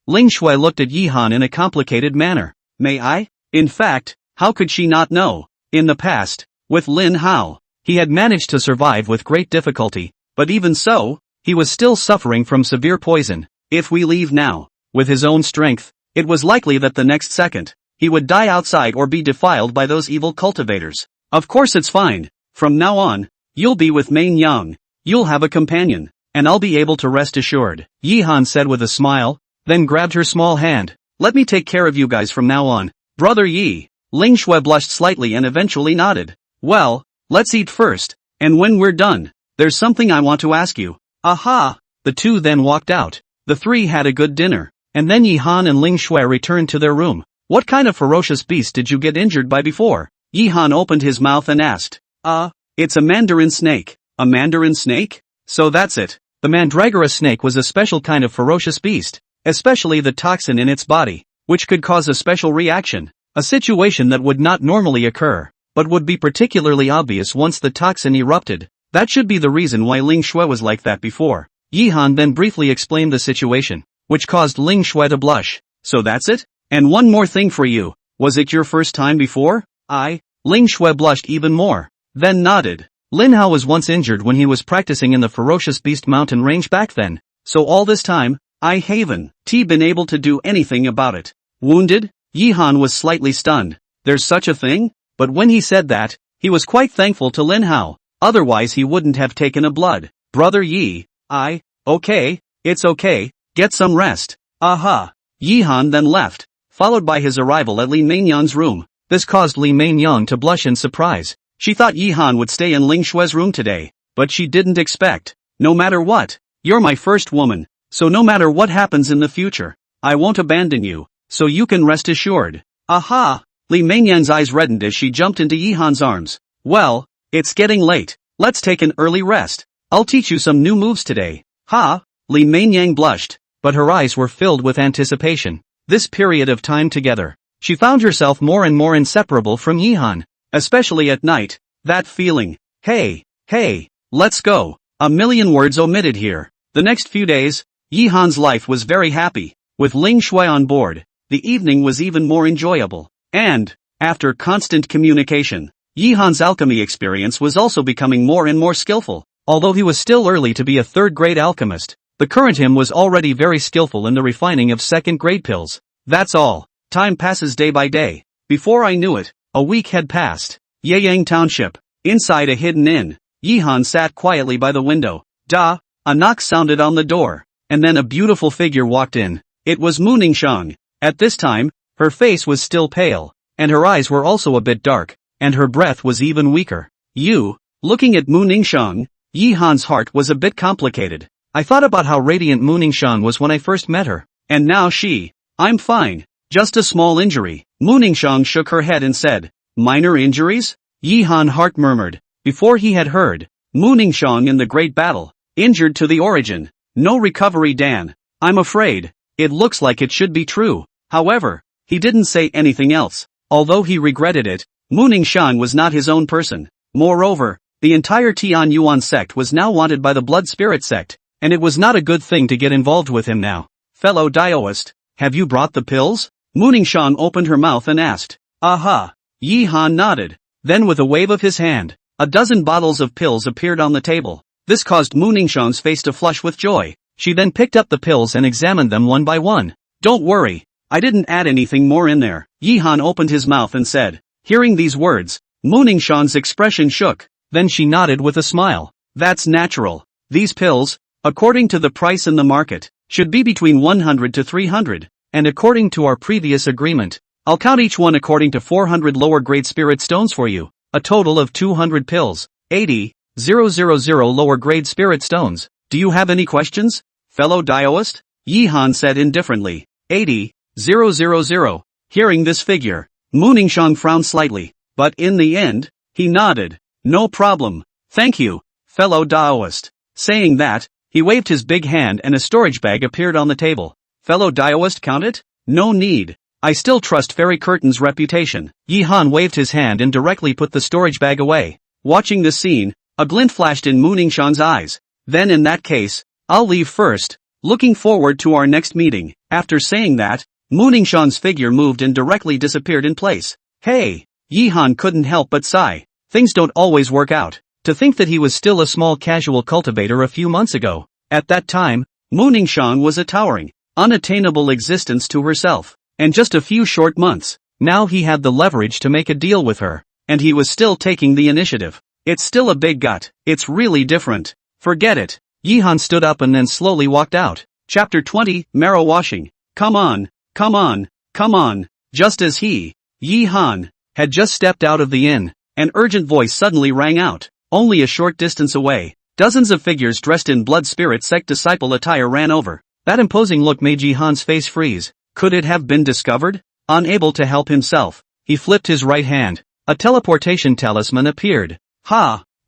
[SPEAKER 1] Ling Shui looked at Yihan in a complicated manner. May I? In fact, how could she not know? In the past, with Lin Hao, he had managed to survive with great difficulty, but even so, he was still suffering from severe poison. If we leave now, with his own strength, it was likely that the next second, he would die outside or be defiled by those evil cultivators. Of course it's fine. From now on, you'll be with Main Yang. You'll have a companion, and I'll be able to rest assured. Yihan said with a smile, then grabbed her small hand. Let me take care of you guys from now on. Brother Yi. Ling Shui blushed slightly and eventually nodded. Well, let's eat first, and when we're done, there's something I want to ask you. Aha! The two then walked out. The three had a good dinner, and then Yihan and Ling Shui returned to their room. What kind of ferocious beast did you get injured by before? Yihan opened his mouth and asked. It's a mandarin snake. A mandarin snake? So that's it. The mandragora snake was a special kind of ferocious beast, especially the toxin in its body, which could cause a special reaction, a situation that would not normally occur, but would be particularly obvious once the toxin erupted. That should be the reason why Ling Shui was like that before. Yihan then briefly explained the situation, which caused Ling Shui to blush. So that's it? And one more thing for you. Was it your first time before? Ling Shui blushed even more, then nodded. Lin Hao was once injured when he was practicing in the ferocious beast mountain range back then, so all this time, I haven't been able to do anything about it. Wounded? Yihan was slightly stunned. There's such a thing? But when he said that, he was quite thankful to Lin Hao, otherwise he wouldn't have taken a blood. Brother Yi. Okay, it's okay, get some rest. Aha. Yihan then left, followed by his arrival at Li Mainyang's room. This caused Li Mainyang to blush in surprise. She thought Yihan would stay in Ling Shui's room today, but she didn't expect. No matter what, you're my first woman, so no matter what happens in the future, I won't abandon you, so you can rest assured. Aha! Li Mainyang's eyes reddened as she jumped into Yihan's arms. Well, it's getting late, let's take an early rest. I'll teach you some new moves today. Ha! Li Mainyang blushed, but her eyes were filled with anticipation. This period of time together, she found herself more and more inseparable from Yihan, especially at night. That feeling. Hey, let's go. A million words omitted here. The next few days, Yihan's life was very happy. With Ling Shui on board, the evening was even more enjoyable. And, after constant communication, Yihan's alchemy experience was also becoming more and more skillful. Although he was still early to be a third-grade alchemist, the current him was already very skillful in the refining of second-grade pills. That's all. Time passes day by day. Before I knew it, a week had passed. Yeyang Township. Inside a hidden inn, Yihan sat quietly by the window. A knock sounded on the door, and then a beautiful figure walked in. It was Mu Ningxiang. At this time, her face was still pale, and her eyes were also a bit dark, and her breath was even weaker. Looking at Mu Ningxiang, Yihan's heart was a bit complicated. I thought about how radiant Mu Ningxiang was when I first met her, and now I'm fine. Just a small injury. Mu Ningxiang shook her head and said, minor injuries? Yihan heart murmured. Before he had heard, Mu Ningxiang in the great battle, injured to the origin. No recovery, Dan. I'm afraid. It looks like it should be true. However, he didn't say anything else. Although he regretted it, Mu Ningxiang was not his own person. Moreover, the entire Tianyuan sect was now wanted by the Blood Spirit sect, and it was not a good thing to get involved with him now. Fellow daoist, have you brought the pills? Mu Ningxiang opened her mouth and asked. Aha! Yihan nodded. Then with a wave of his hand, a dozen bottles of pills appeared on the table. This caused Mu Ningxiang's face to flush with joy. She then picked up the pills and examined them one by one. Don't worry, I didn't add anything more in there. Yihan opened his mouth and said. Hearing these words, Mu Ningxiang's expression shook. Then she nodded with a smile. That's natural. These pills, according to the price in the market, should be between 100 to 300, and according to our previous agreement, I'll count each one according to 400 lower grade spirit stones for you, a total of 200 pills, 80,000 lower grade spirit stones. Do you have any questions, fellow daoist? Yihan said indifferently. 80,000. Hearing this figure, Mu Ningxiang frowned slightly, but in the end, he nodded. No problem. Thank you, fellow daoist. Saying that, he waved his big hand and a storage bag appeared on the table. Fellow daoist, count it? No need. I still trust Fairy Curtain's reputation. Yihan waved his hand and directly put the storage bag away. Watching this scene, a glint flashed in Mu Ningxiang's eyes. Then in that case, I'll leave first. Looking forward to our next meeting. After saying that, Mu Ningxiang's figure moved and directly disappeared in place. Hey! Yihan couldn't help but sigh. Things don't always work out. To think that he was still a small casual cultivator a few months ago. At that time, Mu Ningxiang was a towering, unattainable existence to herself. And just a few short months, now he had the leverage to make a deal with her. And he was still taking the initiative. It's still a big gut. It's really different. Forget it. Yihan stood up and then slowly walked out. Chapter 20, Marrow Washing. Come on. Just as Yihan, had just stepped out of the inn, an urgent voice suddenly rang out. Only a short distance away, dozens of figures dressed in Blood Spirit sect disciple attire ran over. That imposing look made Yihan's face freeze. Could it have been discovered? Unable to help himself, he flipped his right hand. A teleportation talisman appeared.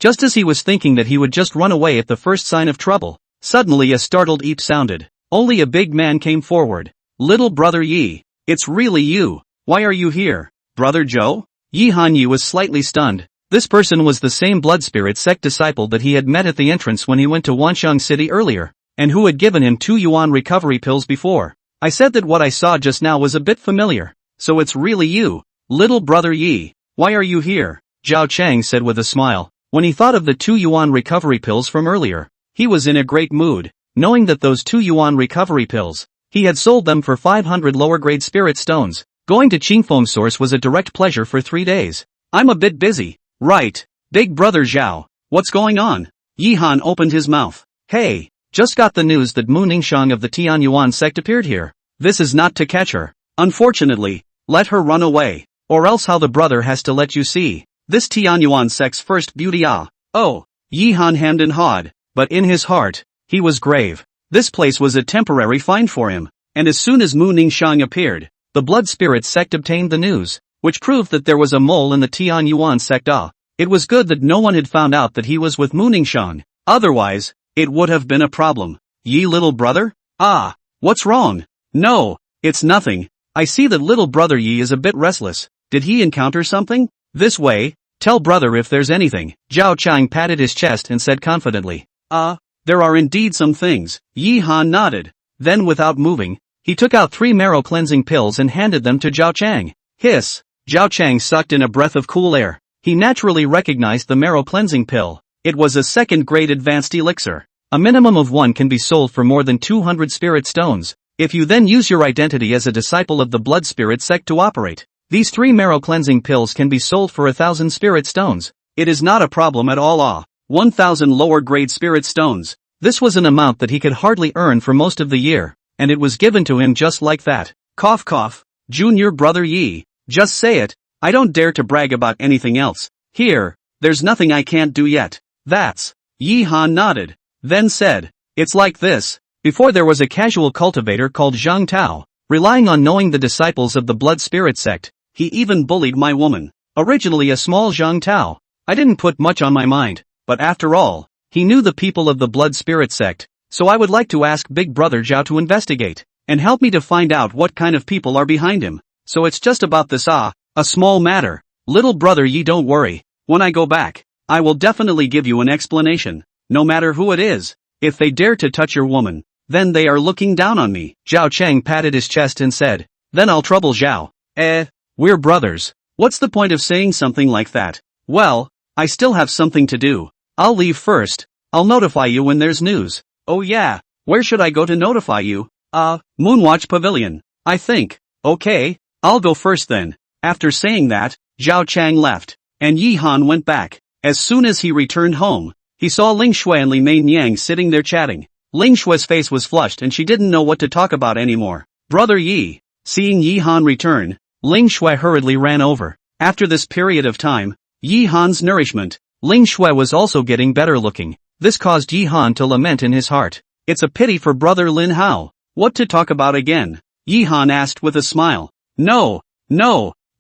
[SPEAKER 1] Just as he was thinking that he would just run away at the first sign of trouble, suddenly a startled eep sounded. Only a big man came forward. Little brother Yi, it's really you. Why are you here? Brother Zhou? Yihan Yi was slightly stunned. This person was the same Blood Spirit sect disciple that he had met at the entrance when he went to Wanxiang City earlier, and who had given him 2 yuan recovery pills before. I said that what I saw just now was a bit familiar. So it's really you, little brother Yi. Why are you here? Zhao Chang said with a smile. When he thought of the 2 yuan recovery pills from earlier, he was in a great mood, knowing that those 2 yuan recovery pills, he had sold them for 500 lower grade spirit stones. Going to Qingfeng Source was a direct pleasure for 3 days. I'm a bit busy. Right. Big brother Zhao, what's going on? Yihan opened his mouth. Hey, just got the news that Mu Ningxiang of the Tianyuan sect appeared here. This is not to catch her. Unfortunately, let her run away. Or else how the brother has to let you see. This Tianyuan sect's first beauty Oh, Yihan hemmed and hawed, but in his heart, he was grave. This place was a temporary find for him, and as soon as Mu Ningxiang appeared, the Blood Spirit sect obtained the news, which proved that there was a mole in the Tianyuan sect. It was good that no one had found out that he was with Mu Ningxiang. Otherwise, it would have been a problem. Yi little brother? Ah, what's wrong? No, it's nothing. I see that little brother Yi is a bit restless. Did he encounter something? This way, tell brother if there's anything. Zhao Chang patted his chest and said confidently. There are indeed some things. Yi Han nodded. Then without moving, he took out 3 marrow cleansing pills and handed them to Zhao Chang. Hiss! Zhao Chang sucked in a breath of cool air. He naturally recognized the marrow cleansing pill. It was a second-grade advanced elixir. A minimum of 1 can be sold for more than 200 spirit stones. If you then use your identity as a disciple of the blood spirit sect to operate, these 3 marrow cleansing pills can be sold for 1,000 spirit stones. It is not a problem at all. 1,000 lower-grade spirit stones. This was an amount that he could hardly earn for most of the year, and it was given to him just like that. Cough cough. Junior brother Yi. Just say it. I don't dare to brag about anything else. Here, there's nothing I can't do yet. That's. Yi Han nodded, then said, it's like this. Before there was a casual cultivator called Zhang Tao, relying on knowing the disciples of the blood spirit sect. He even bullied my woman. Originally a small Zhang Tao. I didn't put much on my mind, but after all, he knew the people of the blood spirit sect, so I would like to ask Big Brother Zhao to investigate, and help me to find out what kind of people are behind him. So it's just about this a small matter. Little brother Yi, don't worry. When I go back, I will definitely give you an explanation. No matter who it is, if they dare to touch your woman, then they are looking down on me. Zhao Chang patted his chest and said, then I'll trouble Zhao. We're brothers. What's the point of saying something like that? Well, I still have something to do. I'll leave first. I'll notify you when there's news. Oh yeah, where should I go to notify you? Moonwatch Pavilion, I think. Okay, I'll go first then. After saying that, Zhao Chang left, and Yi Han went back. As soon as he returned home, he saw Ling Shui and Li Mei Yang sitting there chatting. Ling Shui's face was flushed and she didn't know what to talk about anymore. Brother Yi. Seeing Yi Han return, Ling Shui hurriedly ran over. After this period of time, Yi Han's nourishment, Ling Shui was also getting better looking. This caused Yi Han to lament in his heart. It's a pity for brother Lin Hao. What to talk about again? Yi Han asked with a smile. No,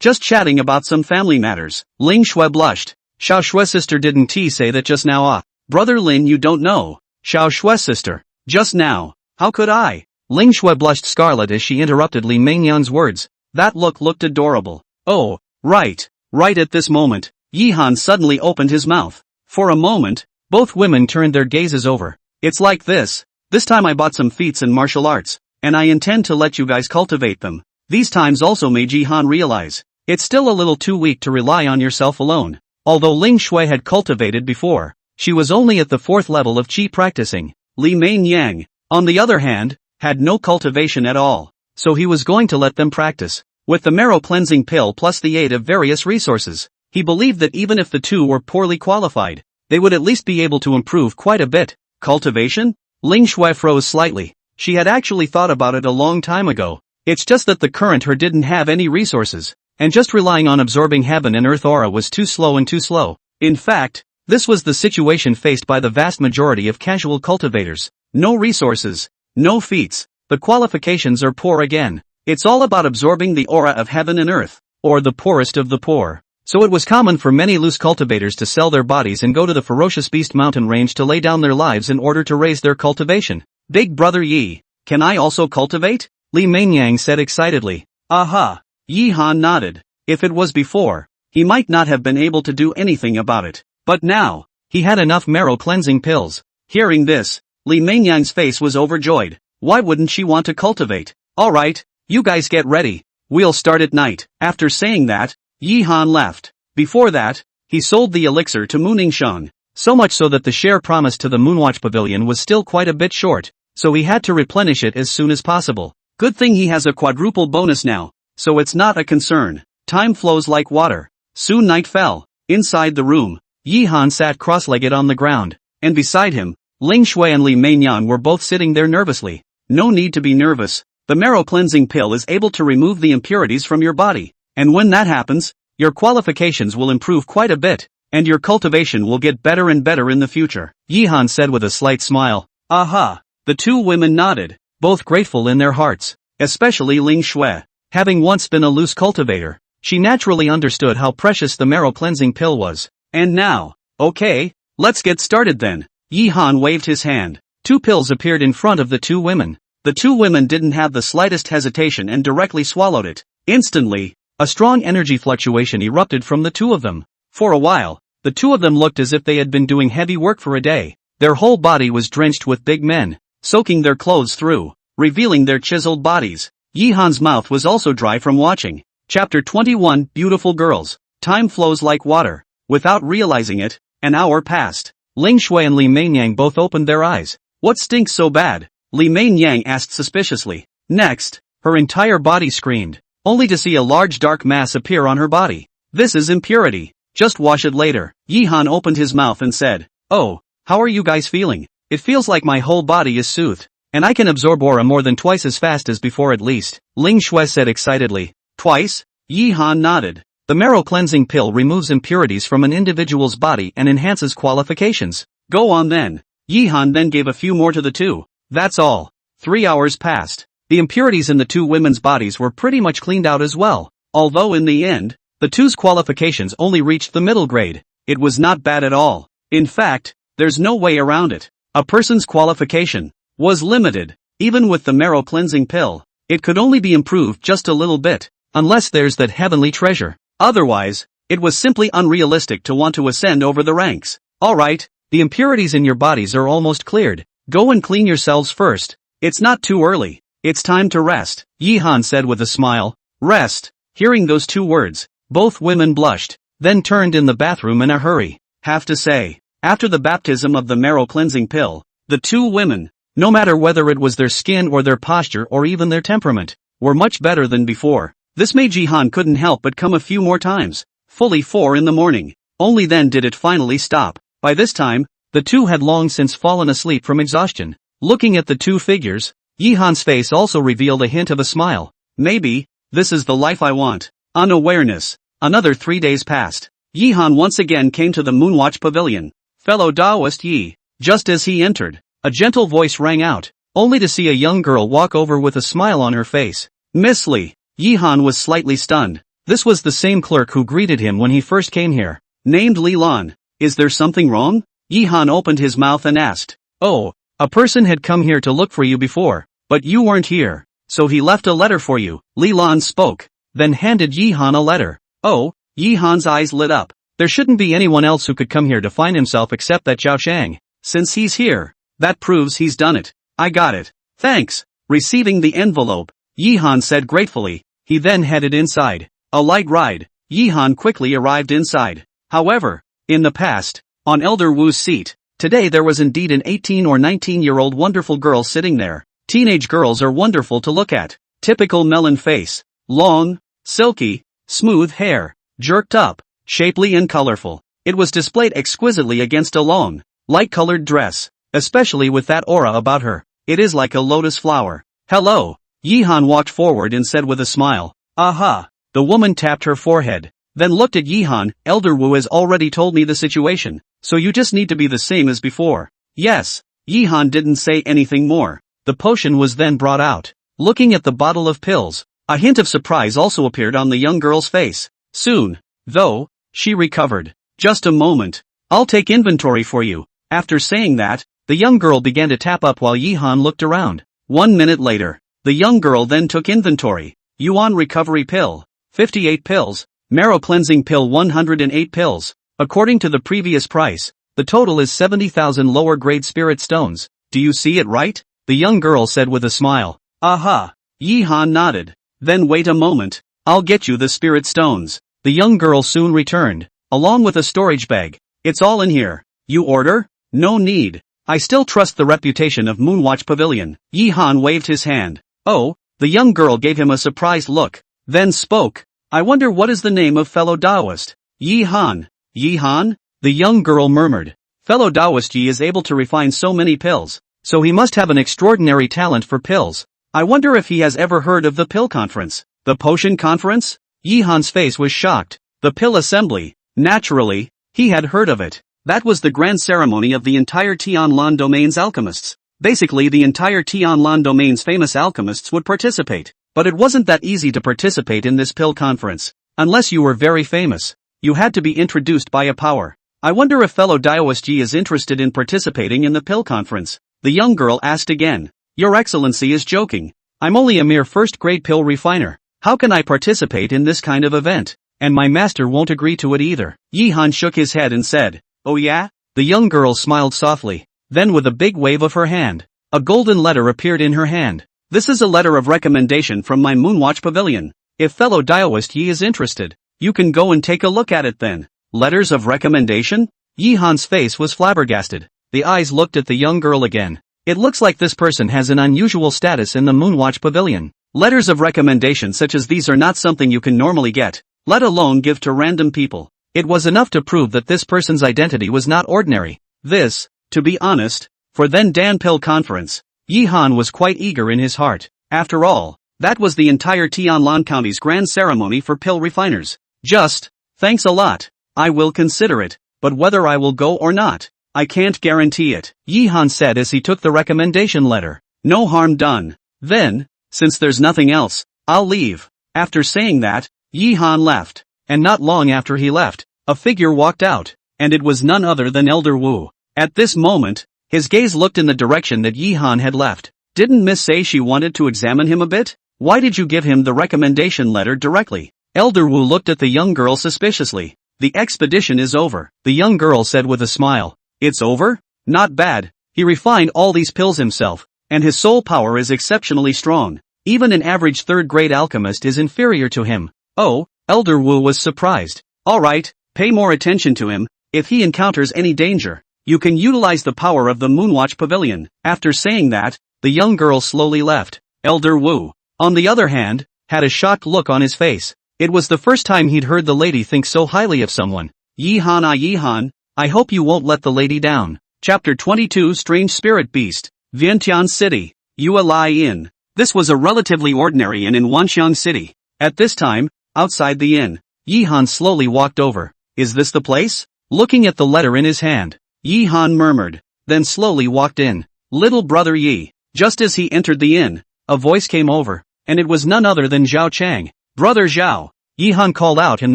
[SPEAKER 1] just chatting about some family matters. Ling Shui blushed. Xiao Shui's sister didn't say that just now? Brother Lin, you don't know. Xiao Shui's sister. Just now. How could I? Ling Shui blushed scarlet as she interrupted Li Mengyan's words. That looked adorable. Oh, right at this moment, Yi Han suddenly opened his mouth. For a moment, both women turned their gazes over. It's like this. This time I bought some feats in martial arts, and I intend to let you guys cultivate them. These times also made Yi Han realize, it's still a little too weak to rely on yourself alone. Although Ling Shui had cultivated before, she was only at the 4th level of qi practicing. Li Mei-yang, on the other hand, had no cultivation at all, so he was going to let them practice. With the marrow cleansing pill plus the aid of various resources, he believed that even if the two were poorly qualified, they would at least be able to improve quite a bit. Cultivation? Ling Shui froze slightly. She had actually thought about it a long time ago. It's just that the current her didn't have any resources, and just relying on absorbing heaven and earth aura was too slow. In fact, this was the situation faced by the vast majority of casual cultivators. No resources, no feats, but qualifications are poor again. It's all about absorbing the aura of heaven and earth, or the poorest of the poor. So it was common for many loose cultivators to sell their bodies and go to the ferocious beast mountain range to lay down their lives in order to raise their cultivation. Big brother Yi, can I also cultivate? Li Mei-yang said excitedly. Aha! Yi Han nodded. If it was before, he might not have been able to do anything about it. But now, he had enough marrow cleansing pills. Hearing this, Li Mei-yang's face was overjoyed. Why wouldn't she want to cultivate? Alright, you guys get ready. We'll start at night. After saying that, Yi Han left. Before that, he sold the elixir to Mu Ningxiang, so much so that the share promised to the Moonwatch Pavilion was still quite a bit short, so he had to replenish it as soon as possible. Good thing he has a quadruple bonus now, so it's not a concern. Time flows like water. Soon night fell. Inside the room, Yi Han sat cross-legged on the ground, and beside him, Ling Shui and Li Mei-yang were both sitting there nervously. No need to be nervous. The marrow cleansing pill is able to remove the impurities from your body, and when that happens, your qualifications will improve quite a bit, and your cultivation will get better and better in the future. Yi Han said with a slight smile. Aha! The two women nodded, both grateful in their hearts, especially Ling Shui. Having once been a loose cultivator, she naturally understood how precious the marrow cleansing pill was. And now, okay, let's get started then. Yi Han waved his hand. 2 pills appeared in front of the 2 women. The 2 women didn't have the slightest hesitation and directly swallowed it. Instantly, a strong energy fluctuation erupted from the 2 of them. For a while, the 2 of them looked as if they had been doing heavy work for a day. Their whole body was drenched with big men, soaking their clothes through, revealing their chiseled bodies. Yi Han's mouth was also dry from watching. Chapter 21 Beautiful Girls. Time flows like water. Without realizing it, an hour passed. Ling Shui and Li Mainyang both opened their eyes. What stinks so bad? Li Mainyang asked suspiciously. Next, her entire body screamed, only to see a large dark mass appear on her body. This is impurity. Just wash it later. Yi Han opened his mouth and said, "Oh, how are you guys feeling? It feels like my whole body is soothed, and I can absorb aura more than twice as fast as before at least," Ling Shui said excitedly. Twice? Yi Han nodded. The marrow cleansing pill removes impurities from an individual's body and enhances qualifications. Go on then. Yi Han then gave a few more to the 2. That's all. 3 hours passed. The impurities in the 2 women's bodies were pretty much cleaned out as well. Although in the end, the 2's qualifications only reached the middle grade. It was not bad at all. In fact, there's no way around it. A person's qualification was limited. Even with the marrow cleansing pill, it could only be improved just a little bit, unless there's that heavenly treasure. Otherwise, it was simply unrealistic to want to ascend over the ranks. Alright, the impurities in your bodies are almost cleared. Go and clean yourselves first. It's not too early. It's time to rest, Yi Han said with a smile. Rest. Hearing those 2 words, both women blushed, then turned in the bathroom in a hurry. Have to say, after the baptism of the marrow cleansing pill, the 2 women, no matter whether it was their skin or their posture or even their temperament, were much better than before. This made Yi Han couldn't help but come a few more times. Fully 4 in the morning. Only then did it finally stop. By this time, the 2 had long since fallen asleep from exhaustion. Looking at the 2 figures, Yi Han's face also revealed a hint of a smile. Maybe, this is the life I want. Unawareness. Another 3 days passed. Yi Han once again came to the Moonwatch Pavilion. Fellow Daoist Yi. Just as he entered, a gentle voice rang out, only to see a young girl walk over with a smile on her face. Miss Li. Yi Han was slightly stunned. This was the same clerk who greeted him when he first came here. Named Li Lan. Is there something wrong? Yi Han opened his mouth and asked. Oh, a person had come here to look for you before, but you weren't here, so he left a letter for you. Li Lan spoke, then handed Yi Han a letter. Oh, Yi Han's eyes lit up. There shouldn't be anyone else who could come here to find himself except that Zhao Shang. Since he's here, that proves he's done it. I got it. Thanks. Receiving the envelope, Yi Han said gratefully. He then headed inside. A light ride. Yi Han quickly arrived inside. However, in the past, on Elder Wu's seat, today there was indeed an 18 or 19-year-old wonderful girl sitting there. Teenage girls are wonderful to look at. Typical melon face. Long, silky, smooth hair. Jerked up, shapely and colorful. It was displayed exquisitely against a long, light-colored dress, especially with that aura about her. It is like a lotus flower. Hello. Yi Han walked forward and said with a smile. Aha. The woman tapped her forehead, then looked at Yi Han. Elder Wu has already told me the situation, so you just need to be the same as before. Yes. Yi Han didn't say anything more. The potion was then brought out. Looking at the bottle of pills, a hint of surprise also appeared on the young girl's face. Soon, though, she recovered. Just a moment. I'll take inventory for you. After saying that, the young girl began to tap up while Yi Han looked around. 1 minute later, the young girl then took inventory. Yuan recovery pill, 58 pills, marrow cleansing pill 108 pills. According to the previous price, the total is 70,000 lower grade spirit stones. Do you see it right? The young girl said with a smile. Aha. Yi Han nodded. Then wait a moment. I'll get you the spirit stones. The young girl soon returned, along with a storage bag. It's all in here. You order? No need. I still trust the reputation of Moonwatch Pavilion. Yi Han waved his hand. Oh, the young girl gave him a surprised look, then spoke. I wonder what is the name of fellow Daoist? Yi Han. Yi Han? The young girl murmured. Fellow Daoist Yi is able to refine so many pills, so he must have an extraordinary talent for pills. I wonder if he has ever heard of the pill conference. The potion conference? Yi Han's face was shocked. The pill assembly. Naturally, he had heard of it. That was the grand ceremony of the entire Tianlan domain's alchemists. Basically the entire Tianlan domain's famous alchemists would participate. But it wasn't that easy to participate in this pill conference. Unless you were very famous, you had to be introduced by a power. I wonder if fellow Daoist Yi is interested in participating in the pill conference. The young girl asked again. Your Excellency is joking. I'm only a mere first-grade pill refiner. How can I participate in this kind of event? And my master won't agree to it either. Yi Han shook his head and said, Oh yeah? The young girl smiled softly. Then with a big wave of her hand, a golden letter appeared in her hand. This is a letter of recommendation from my Moonwatch Pavilion. If fellow Daoist Yi is interested, you can go and take a look at it then. Letters of recommendation? Yi Han's face was flabbergasted. The eyes looked at the young girl again. It looks like this person has an unusual status in the Moonwatch Pavilion. Letters of recommendation such as these are not something you can normally get, let alone give to random people. It was enough to prove that this person's identity was not ordinary. This, to be honest, for then Dan Pill Conference, Yi Han was quite eager in his heart. After all, that was the entire Tianlan County's grand ceremony for pill refiners. Just, thanks a lot. I will consider it, but whether I will go or not, I can't guarantee it, Yi Han said as he took the recommendation letter. No harm done. Then, since there's nothing else, I'll leave. After saying that, Yi Han left. And not long after he left, a figure walked out, and it was none other than Elder Wu. At this moment, his gaze looked in the direction that Yi Han had left. Didn't Miss say she wanted to examine him a bit? Why did you give him the recommendation letter directly? Elder Wu looked at the young girl suspiciously. The expedition is over, the young girl said with a smile. It's over? Not bad. He refined all these pills himself, and his soul power is exceptionally strong. Even an average third-grade alchemist is inferior to him. Oh, Elder Wu was surprised. Alright, pay more attention to him. If he encounters any danger, you can utilize the power of the Moonwatch Pavilion. After saying that, the young girl slowly left. Elder Wu, on the other hand, had a shocked look on his face. It was the first time he'd heard the lady think so highly of someone. Yi Han, I hope you won't let the lady down. Chapter 22 Strange Spirit Beast, Vientiane City, Yuelai Inn. This was a relatively ordinary inn in Wanxiang City. At this time, outside the inn, Yi Han slowly walked over. Is this the place? Looking at the letter in his hand, Yi Han murmured, then slowly walked in. Little brother Yi. Just as he entered the inn, a voice came over, and it was none other than Zhao Chang. Brother Zhao, Yi Han called out and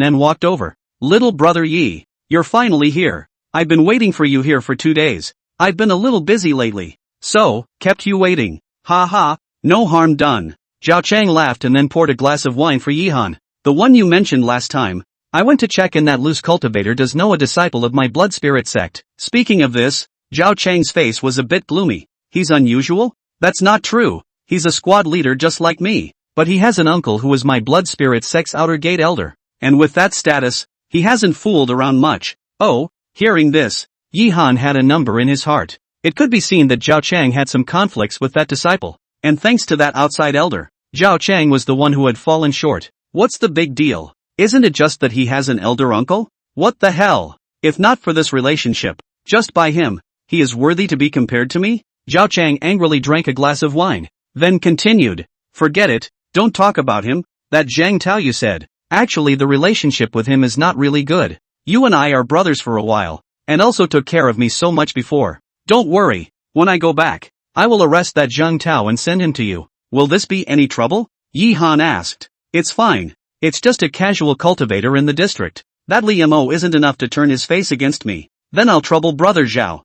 [SPEAKER 1] then walked over. Little brother Yi, you're finally here. I've been waiting for you here for 2 days. I've been a little busy lately. So, kept you waiting. Ha ha, no harm done. Zhao Chang laughed and then poured a glass of wine for Yi Han. The one you mentioned last time. I went to check and that loose cultivator does know a disciple of my blood spirit sect. Speaking of this, Zhao Chang's face was a bit gloomy. He's unusual? That's not true. He's a squad leader just like me. But he has an uncle who is my blood spirit sect's outer gate elder. And with that status, he hasn't fooled around much. Oh, hearing this, Yi Han had a number in his heart. It could be seen that Zhao Chang had some conflicts with that disciple. And thanks to that outside elder, Zhao Chang was the one who had fallen short. What's the big deal? Isn't it just that he has an elder uncle? What the hell? If not for this relationship, just by him, he is worthy to be compared to me? Zhao Chang angrily drank a glass of wine, then continued. Forget it, don't talk about him, that Zhang Tao you said. Actually the relationship with him is not really good. You and I are brothers for a while, and also took care of me so much before. Don't worry, when I go back, I will arrest that Zhang Tao and send him to you. Will this be any trouble? Yi Han asked. It's fine. It's just a casual cultivator in the district. That Li Mo isn't enough to turn his face against me. Then I'll trouble brother Zhao.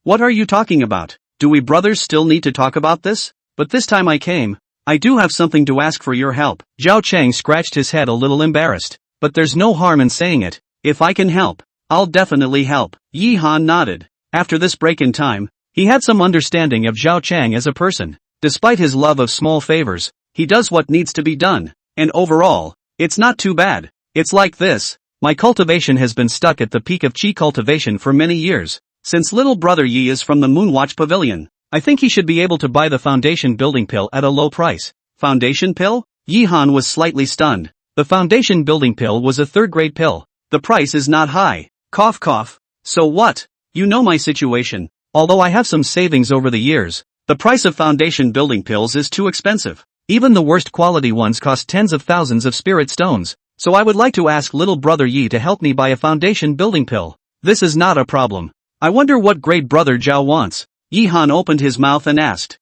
[SPEAKER 1] What are you talking about? Do we brothers still need to talk about this? But this time I came. I do have something to ask for your help. Zhao Chang scratched his head a little embarrassed. But there's no harm in saying it. If I can help, I'll definitely help. Yi Han nodded. After this break in time, he had some understanding of Zhao Chang as a person. Despite his love of small favors, he does what needs to be done. And overall, it's not too bad. It's like this. My cultivation has been stuck at the peak of Qi cultivation for many years. Since little brother Yi is from the Moonwatch Pavilion, I think he should be able to buy the foundation building pill at a low price. Foundation pill? Yi Han was slightly stunned. The foundation building pill was a third-grade pill. The price is not high. Cough cough. So what? You know my situation. Although I have some savings over the years, the price of foundation building pills is too expensive. Even the worst quality ones cost tens of thousands of spirit stones. So I would like to ask little brother Yi to help me buy a foundation building pill. This is not a problem. I wonder what grade brother Zhao wants. Yi Han opened his mouth and asked.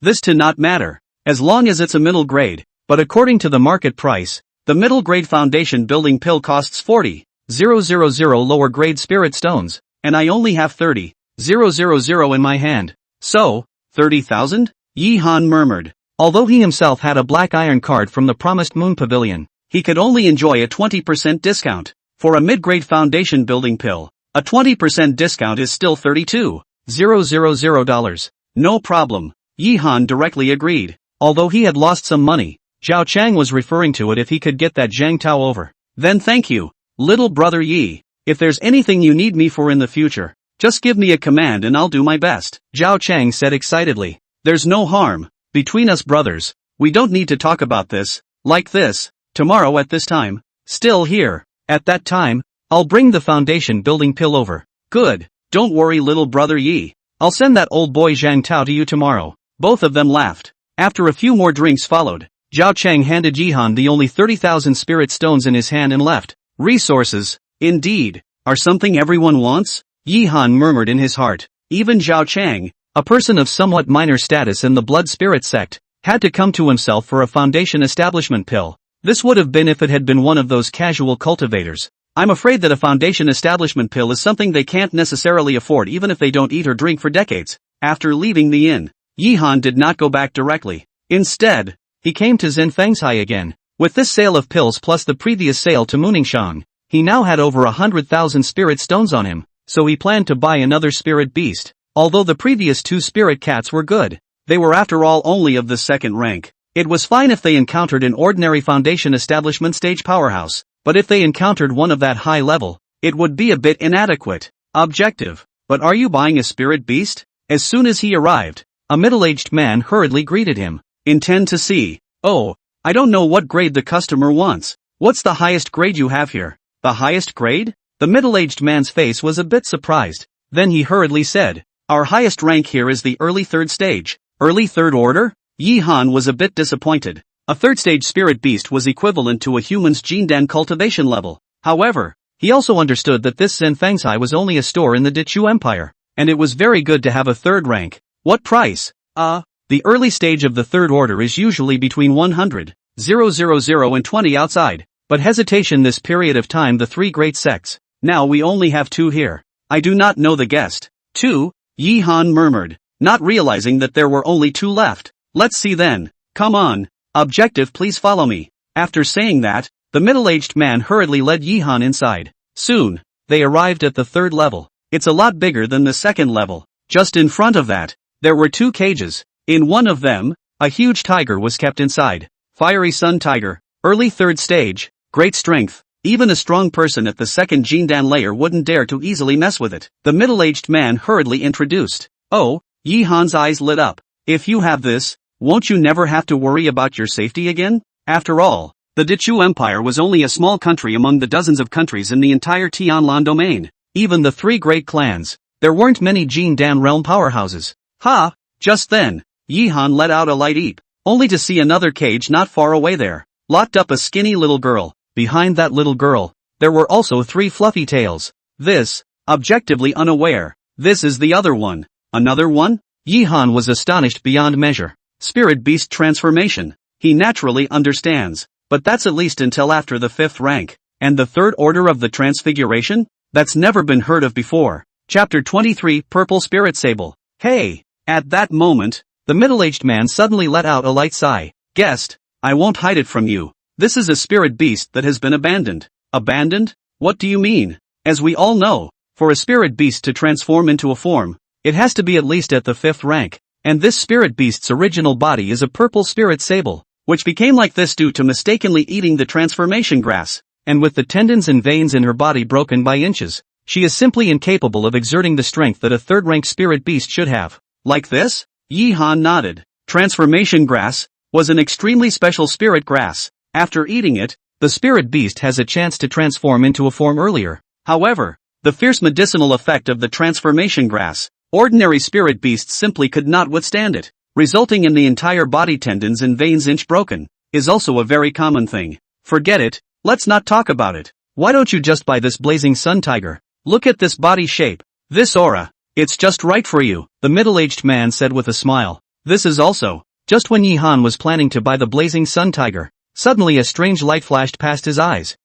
[SPEAKER 1] This to not matter. As long as it's a middle grade. But according to the market price, the middle grade foundation building pill costs 40. lower grade spirit stones, and I only have 30,000 in my hand. So, 30,000? Yi Han murmured. Although he himself had a black iron card from the promised moon pavilion, he could only enjoy a 20% discount. For a mid-grade foundation building pill, a 20% discount is still $32,000. No problem, Yi Han directly agreed. Although he had lost some money, Zhao Chang was referring to it if he could get that Zhang Tao over. Then thank you, little brother Yi. If there's anything you need me for in the future, just give me a command and I'll do my best, Zhao Chang said excitedly. There's no harm between us brothers. We don't need to talk about this, like this, tomorrow at this time. Still here. At that time, I'll bring the foundation building pill over. Good. Don't worry little brother Yi. I'll send that old boy Zhang Tao to you tomorrow. Both of them laughed. After a few more drinks followed, Zhao Chang handed Yi Han the only 30,000 spirit stones in his hand and left. Resources, indeed, are something everyone wants? Yi Han murmured in his heart. Even Zhao Chang, a person of somewhat minor status in the blood spirit sect, had to come to himself for a foundation establishment pill. This would have been if it had been one of those casual cultivators. I'm afraid that a foundation establishment pill is something they can't necessarily afford even if they don't eat or drink for decades. After leaving the inn, Yi Han did not go back directly. Instead, he came to Zhenfengzhai again. With this sale of pills plus the previous sale to Muningshang, he now had over 100,000 spirit stones on him, so he planned to buy another spirit beast. Although the previous two spirit cats were good, they were after all only of the second rank. It was fine if they encountered an ordinary foundation establishment stage powerhouse, but if they encountered one of that high level, it would be a bit inadequate. Objective. But are you buying a spirit beast? As soon as he arrived, a middle-aged man hurriedly greeted him. Intend to see. Oh, I don't know what grade the customer wants. What's the highest grade you have here? The highest grade? The middle-aged man's face was a bit surprised. Then he hurriedly said, our highest rank here is the early third stage. Early third order? Yi Han was a bit disappointed. A third-stage spirit beast was equivalent to a human's Jindan cultivation level. However, he also understood that this Zhenfengzhai was only a store in the Dichu Empire, and it was very good to have a third rank. What price? The early stage of the third order is usually between 100,000 and 20 outside, but hesitation this period of time the three great sects. Now we only have two here. I do not know the guest. Two? Yi Han murmured, not realizing that there were only two left. Let's see then. Come on. Objective please follow me. After saying that, the middle-aged man hurriedly led Yi Han inside. Soon, they arrived at the third level. It's a lot bigger than the second level. Just in front of that, there were two cages. In one of them, a huge tiger was kept inside. Fiery sun tiger, early third stage, great strength. Even a strong person at the second Jindan layer wouldn't dare to easily mess with it. The middle-aged man hurriedly introduced. Oh, Yi Han's eyes lit up. If you have this, won't you never have to worry about your safety again? After all, the Dichu Empire was only a small country among the dozens of countries in the entire Tianlan domain. Even the three great clans, there weren't many Jindan realm powerhouses. Ha! Just then, Yi Han let out a light eep, only to see another cage not far away there, locked up a skinny little girl. Behind that little girl, there were also three fluffy tails. This, objectively unaware, this is the other one. Another one? Yi Han was astonished beyond measure. Spirit beast transformation. He naturally understands, but that's at least until after the fifth rank. And the third order of the transfiguration? That's never been heard of before. Chapter 23 Purple Spirit Sable. Hey! At that moment, the middle-aged man suddenly let out a light sigh. Guest, I won't hide it from you. This is a spirit beast that has been abandoned. Abandoned? What do you mean? As we all know, for a spirit beast to transform into a form, it has to be at least at the fifth rank. And this spirit beast's original body is a purple spirit sable, which became like this due to mistakenly eating the transformation grass. And with the tendons and veins in her body broken by inches, she is simply incapable of exerting the strength that a third-rank spirit beast should have. Like this? Yi Han nodded. Transformation grass was an extremely special spirit grass. After eating it, the spirit beast has a chance to transform into a form earlier. However, the fierce medicinal effect of the transformation grass, ordinary spirit beasts simply could not withstand it, resulting in the entire body tendons and veins inch broken, is also a very common thing. Forget it, let's not talk about it. Why don't you just buy this blazing sun tiger? Look at this body shape, this aura, it's just right for you, the middle-aged man said with a smile. This is also, just when Yi Han was planning to buy the blazing sun tiger, suddenly a strange light flashed past his eyes.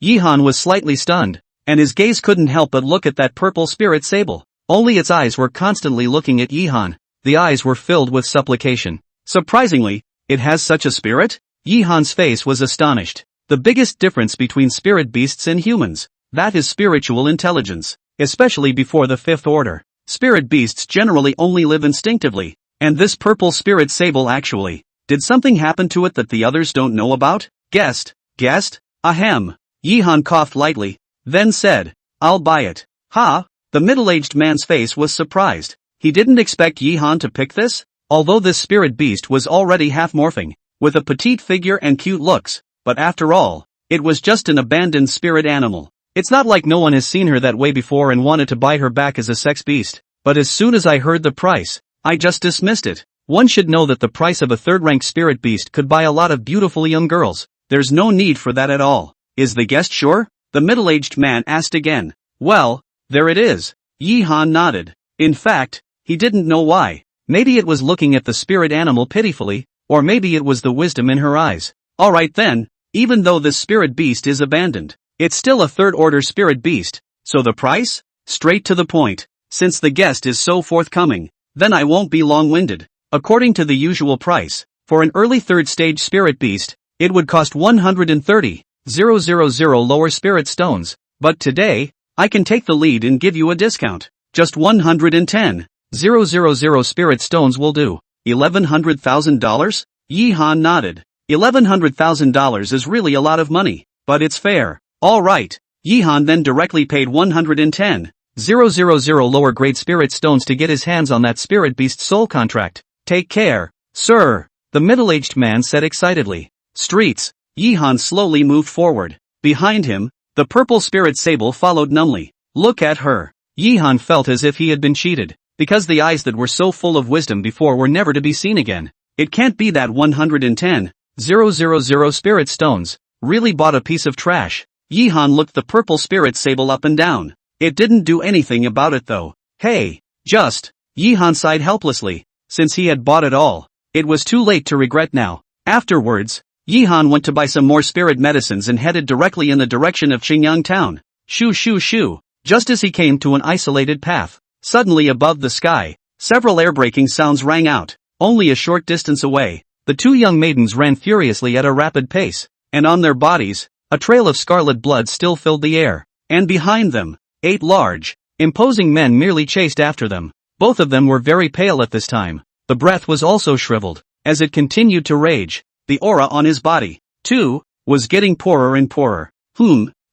[SPEAKER 1] Yihan was slightly stunned, and his gaze couldn't help but look at that purple spirit sable. Only its eyes were constantly looking at Yihan. The eyes were filled with supplication. Surprisingly, it has such a spirit? Yihan's face was astonished. The biggest difference between spirit beasts and humans, that is spiritual intelligence, especially before the fifth order. Spirit beasts generally only live instinctively, and this purple spirit sable actually, did something happen to it that the others don't know about? Guessed? Ahem. Yihan coughed lightly, then said, I'll buy it. Ha? The middle-aged man's face was surprised. He didn't expect Yihan to pick this, although this spirit beast was already half-morphing, with a petite figure and cute looks, but after all, it was just an abandoned spirit animal. It's not like no one has seen her that way before and wanted to buy her back as a sex beast, but as soon as I heard the price, I just dismissed it. One should know that the price of a third-ranked spirit beast could buy a lot of beautiful young girls. There's no need for that at all. Is the guest sure? The middle-aged man asked again. Well, there it is. Yihan nodded. In fact, he didn't know why. Maybe it was looking at the spirit animal pitifully, or maybe it was the wisdom in her eyes. Alright then, even though this spirit beast is abandoned, it's still a third-order spirit beast, so the price? Straight to the point. Since the guest is so forthcoming, then I won't be long-winded. According to the usual price, for an early third-stage spirit beast, it would cost 130,000 lower spirit stones, but today, I can take the lead and give you a discount. Just 110,000 spirit stones will do. $1,100,000? Yihan nodded. $1,100,000 is really a lot of money, but it's fair. Alright. Yihan then directly paid 110,000 lower grade spirit stones to get his hands on that spirit beast's soul contract. Take care, sir, the middle-aged man said excitedly. Streets. Yihan slowly moved forward. Behind him, the purple spirit sable followed numbly. Look at her. Yihan felt as if he had been cheated, because the eyes that were so full of wisdom before were never to be seen again. It can't be that 110,000 spirit stones really bought a piece of trash. Yihan looked the purple spirit sable up and down. It didn't do anything about it though. Hey, just. Yihan sighed helplessly. Since he had bought it all, it was too late to regret now. Afterwards, Yihan went to buy some more spirit medicines and headed directly in the direction of Qingyang town. Shoo shoo shoo. Just as he came to an isolated path, suddenly above the sky, several air-braking sounds rang out. Only a short distance away, the two young maidens ran furiously at a rapid pace, and on their bodies, a trail of scarlet blood still filled the air. And behind them, 8 large, imposing men merely chased after them. Both of them were very pale at this time. The breath was also shriveled, as it continued to rage. The aura on his body, too, was getting poorer and poorer.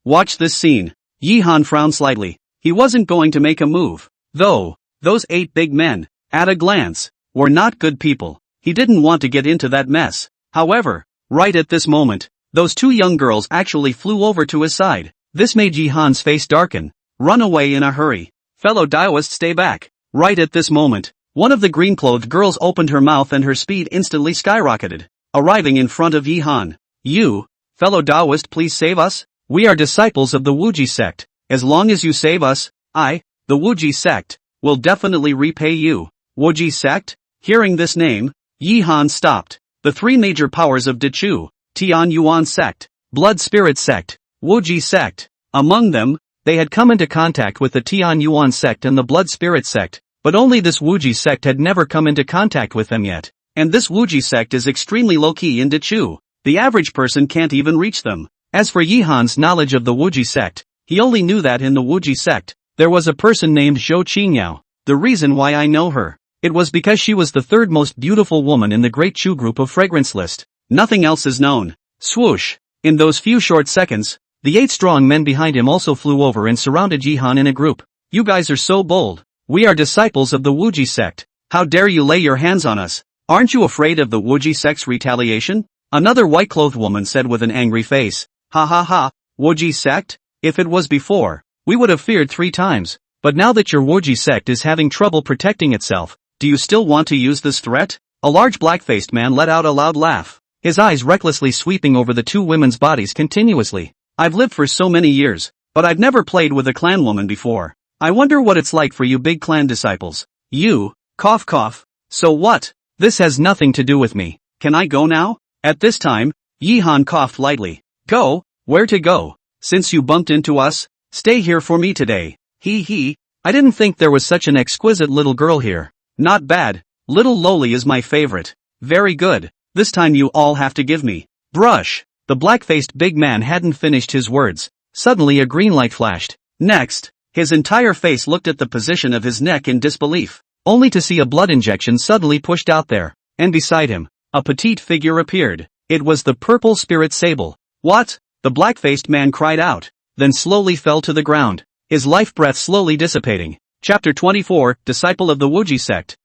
[SPEAKER 1] Watch this scene. Yihan frowned slightly. He wasn't going to make a move. Though, those 8 big men, at a glance, were not good people. He didn't want to get into that mess. However, right at this moment, those 2 young girls actually flew over to his side. This made Yihan's face darken. Run away in a hurry. Fellow daoists, stay back. Right at this moment, one of the green-clothed girls opened her mouth and her speed instantly skyrocketed, arriving in front of Yihan. You, fellow daoist, please save us? We are disciples of the Wuji sect. As long as you save us, I, the Wuji sect, will definitely repay you. Wuji sect? Hearing this name, Yihan stopped. The 3 major powers of Dechu, Tian Yuan sect, Blood Spirit sect, Wuji sect. Among them, they had come into contact with the Tian Yuan sect and the Blood Spirit sect, but only this Wuji sect had never come into contact with them yet. And this Wuji sect is extremely low-key in Dechu. The average person can't even reach them. As for Yihan's knowledge of the Wuji sect, he only knew that in the Wuji sect, there was a person named Zhou Qingyao. The reason why I know her, it was because she was the 3rd most beautiful woman in the Great Chu group of fragrance list. Nothing else is known. Swoosh! In those few short seconds, the 8 strong men behind him also flew over and surrounded Yihan in a group. You guys are so bold. We are disciples of the Wuji sect. How dare you lay your hands on us? Aren't you afraid of the Wuji sect's retaliation? Another white-clothed woman said with an angry face. Ha ha ha, Wuji sect? If it was before, we would have feared 3 times. But now that your Wuji sect is having trouble protecting itself, do you still want to use this threat? A large black-faced man let out a loud laugh, his eyes recklessly sweeping over the 2 women's bodies continuously. I've lived for so many years, but I've never played with a clan woman before. I wonder what it's like for you big clan disciples. You, cough cough. So what? This has nothing to do with me. Can I go now? At this time, Yihan coughed lightly. Go? Where to go? since you bumped into us, stay here for me today. He. I didn't think there was such an exquisite little girl here. Not bad. Little Loli is my favorite. Very good. This time you all have to give me. Brush. The black-faced big man hadn't finished his words. Suddenly a green light flashed. Next, his entire face looked at the position of his neck in disbelief, only to see a blood injection suddenly pushed out there, and beside him, a petite figure appeared. It was the purple spirit sable. What? The black-faced man cried out, then slowly fell to the ground, his life breath slowly dissipating. Chapter 24, Disciple of the Wuji Sect.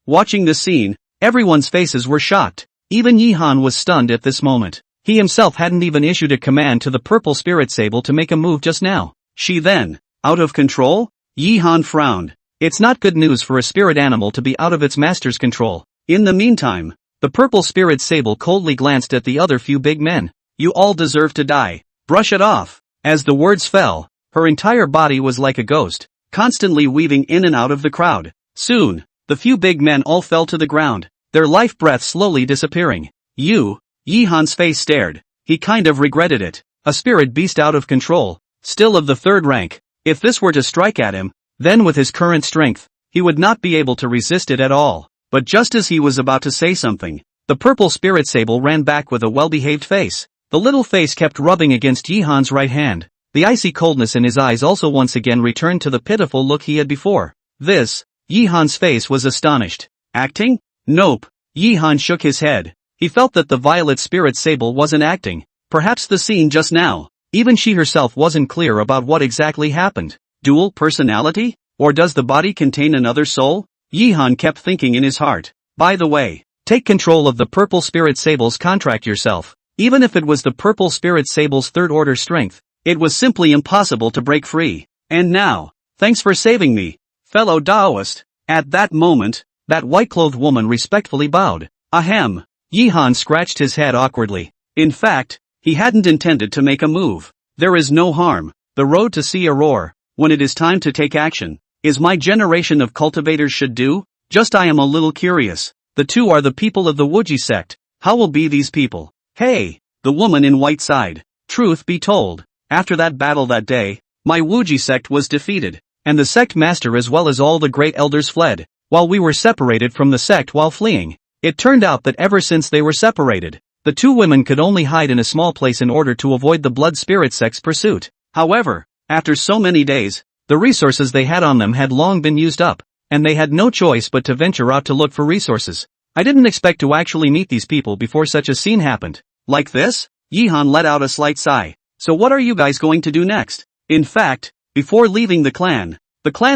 [SPEAKER 1] Watching this scene, everyone's faces were shocked. Even Yihan was stunned at this moment. He himself hadn't even issued a command to the purple spirit sable to make a move just now. She then, out of control? Yihan frowned. It's not good news for a spirit animal to be out of its master's control. In the meantime, the purple spirit sable coldly glanced at the other few big men. You all deserve to die. Brush it off. As the words fell, her entire body was like a ghost, constantly weaving in and out of the crowd. Soon, the few big men all fell to the ground, their life breath slowly disappearing. Yihan's face stared. He kind of regretted it. A spirit beast out of control, still of the third rank. If this were to strike at him, then with his current strength, he would not be able to resist it at all. But just as he was about to say something, the purple spirit sable ran back with a well-behaved face. The little face kept rubbing against Yihan's right hand. The icy coldness in his eyes also once again returned to the pitiful look he had before. Yihan's face was astonished. Acting? Nope. Yihan shook his head. He felt that the violet spirit sable wasn't acting. Perhaps the scene just now. Even she herself wasn't clear about what exactly happened. Dual personality? Or does the body contain another soul? Yihan kept thinking in his heart. By the way, take control of the purple spirit sable's contract yourself. Even if it was the purple spirit sable's third-order strength, it was simply impossible to break free. And now, thanks for saving me, fellow Daoist. At that moment, that white-clothed woman respectfully bowed. Ahem. Yihan scratched his head awkwardly. In fact, he hadn't intended to make a move. There is no harm. The road to see a roar, when it is time to take action, is my generation of cultivators should do. Just I am a little curious. The two are the people of the Wuji sect. How will be these people? Hey, the woman in white sighed. Truth be told, after that battle that day, my Wuji sect was defeated, and the sect master as well as all the great elders fled, while we were separated from the sect while fleeing. It turned out that ever since they were separated, the two women could only hide in a small place in order to avoid the blood spirit sect's pursuit. However, after so many days, the resources they had on them had long been used up, and they had no choice but to venture out to look for resources. I didn't expect to actually meet these people before such a scene happened. Like this? Yihan let out a slight sigh. So what are you guys going to do next? In fact, before leaving the clan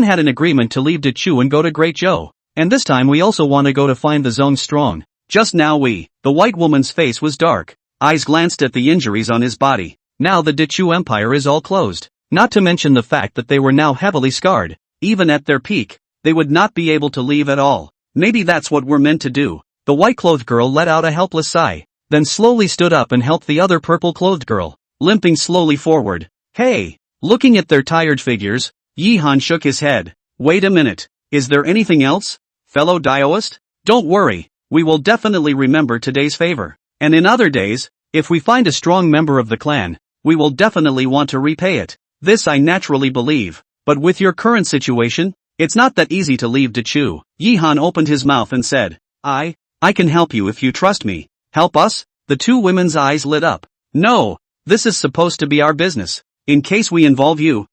[SPEAKER 1] had an agreement to leave Dachu and go to Great Zhou. And this time we also want to go to find the Zone Strong. Just now the white woman's face was dark. Eyes glanced at the injuries on his body. Now the Dachu Empire is all closed. Not to mention the fact that they were now heavily scarred. Even at their peak, they would not be able to leave at all. Maybe that's what we're meant to do. The white-clothed girl let out a helpless sigh, then slowly stood up and helped the other purple-clothed girl, limping slowly forward. Hey! Looking at their tired figures, Yihan shook his head. Wait a minute. Is there anything else? Fellow Daoist? Don't worry, we will definitely remember today's favor. And in other days, if we find a strong member of the clan, we will definitely want to repay it. This I naturally believe. But with your current situation, it's not that easy to leave Dachu. Yihan opened his mouth and said, I can help you if you trust me. Help us? The two women's eyes lit up. No, this is supposed to be our business. In case we involve you,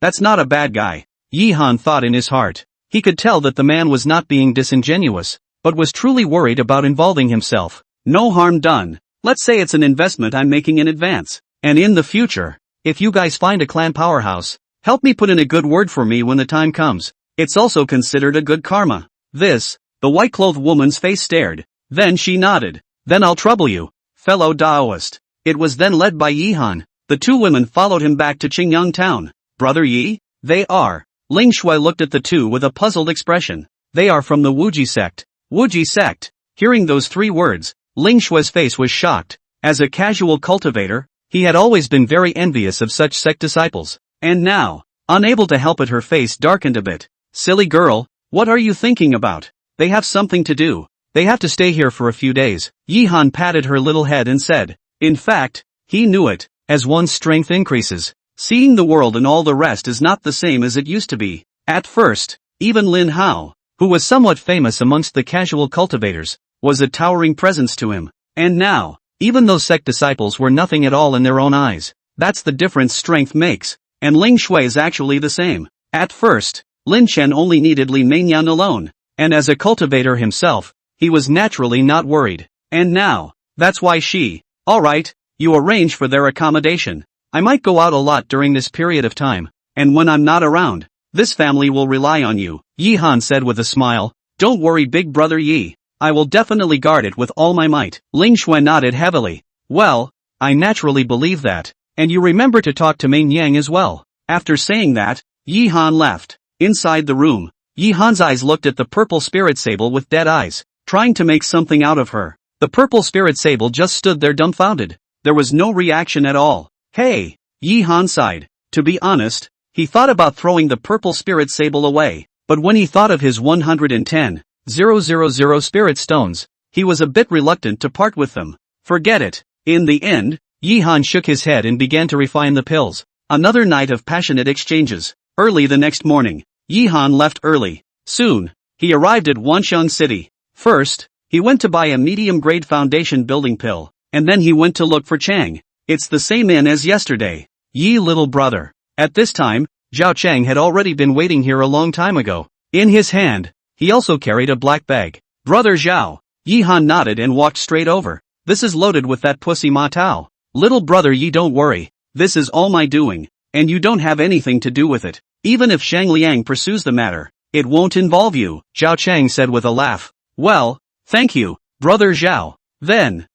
[SPEAKER 1] that's not a bad guy. Yihan thought in his heart. He could tell that the man was not being disingenuous, but was truly worried about involving himself. No harm done. Let's say it's an investment I'm making in advance. And in the future, if you guys find a clan powerhouse, help me put in a good word for me when the time comes. It's also considered a good karma. The white-clothed woman's face stared. Then she nodded. Then I'll trouble you, fellow Daoist. It was then led by Yihan. The two women followed him back to Qingyang town. Brother Yi? They are. Ling Shui looked at the two with a puzzled expression. They are from the Wuji sect. Wuji sect. Hearing those three words, Ling Shui's face was shocked. As a casual cultivator, he had always been very envious of such sect disciples. And now, unable to help it, her face darkened a bit. Silly girl, what are you thinking about? They have something to do. They have to stay here for a few days. Yihan patted her little head and said. In fact, he knew it. as one's strength increases. Seeing the world and all the rest is not the same as it used to be. At first, even Lin Hao, who was somewhat famous amongst the casual cultivators, was a towering presence to him. And now, even those sect disciples were nothing at all in their own eyes. That's the difference strength makes. And Ling Shui is actually the same. At first, Lin Chen only needed Li Mengyan alone, and as a cultivator himself, he was naturally not worried. And now, that's why she, alright, you arrange for their accommodation. I might go out a lot during this period of time, and when I'm not around, this family will rely on you, Yi Han said with a smile. Don't worry big brother Yi, I will definitely guard it with all my might. Ling Shui nodded heavily. Well, I naturally believe that, and you remember to talk to Meng Yang as well. After saying that, Yi Han left. Inside the room, Yi Han's eyes looked at the purple spirit sable with dead eyes, trying to make something out of her. The purple spirit sable just stood there dumbfounded. There was no reaction at all. Hey, Yi Han sighed. To be honest, he thought about throwing the purple spirit sable away, but when he thought of his 110,000 spirit stones, he was a bit reluctant to part with them. Forget it. In the end, Yi Han shook his head and began to refine the pills. Another night of passionate exchanges. Early the next morning, Yi Han left early. Soon, he arrived at Wanxiang City. First, he went to buy a medium-grade foundation building pill, and then he went to look for Chang. It's the same inn as yesterday. Yi little brother. At this time, Zhao Chang had already been waiting here a long time ago. In his hand, he also carried a black bag. Brother Zhao. Yi Han nodded and walked straight over. This is loaded with that pussy Ma Tao. Little brother Yi don't worry. This is all my doing, and you don't have anything to do with it. Even if Shang Liang pursues the matter, it won't involve you, Zhao Chang said with a laugh. Well, thank you, brother Zhao. Then,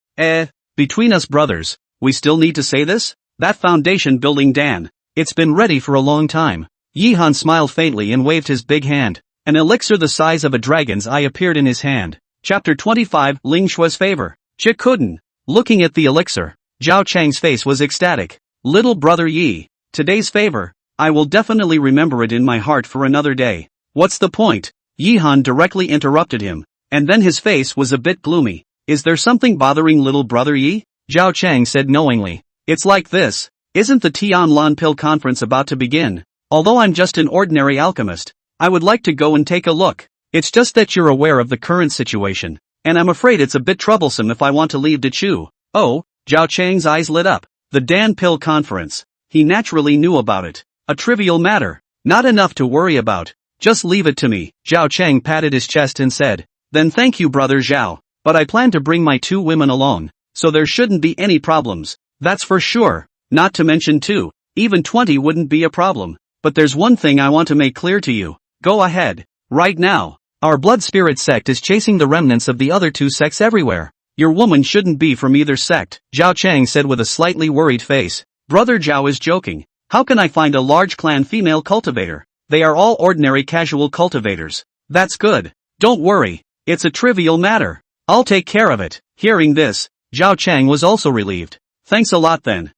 [SPEAKER 1] between us brothers, we still need to say this? That foundation building Dan. It's been ready for a long time. Yi Han smiled faintly and waved his big hand. An elixir the size of a dragon's eye appeared in his hand. Chapter 25 Ling Shui's Favor. Chikuden. Looking at the elixir, Zhao Chang's face was ecstatic. Little brother Yi, today's favor. I will definitely remember it in my heart for another day. What's the point? Yi Han directly interrupted him, and then his face was a bit gloomy. Is there something bothering little brother Yi? Zhao Chang said knowingly. It's like this. Isn't the Tianlan Pill conference about to begin? Although I'm just an ordinary alchemist, I would like to go and take a look. It's just that you're aware of the current situation, and I'm afraid it's a bit troublesome if I want to leave Dechu. Oh, Zhao Chang's eyes lit up. The Dan Pill conference. He naturally knew about it. A trivial matter. Not enough to worry about. Just leave it to me. Zhao Chang patted his chest and said. Then thank you brother Zhao. But I plan to bring my 2 women along, so there shouldn't be any problems. That's for sure. Not to mention 2. Even 20 wouldn't be a problem. But there's one thing I want to make clear to you. Go ahead. Right now. Our blood spirit sect is chasing the remnants of the other 2 sects everywhere. Your woman shouldn't be from either sect, Zhao Chang said with a slightly worried face. Brother Zhao is joking. How can I find a large clan female cultivator? They are all ordinary casual cultivators. That's good. Don't worry. It's a trivial matter. I'll take care of it. Hearing this, Zhao Chang was also relieved. Thanks a lot then.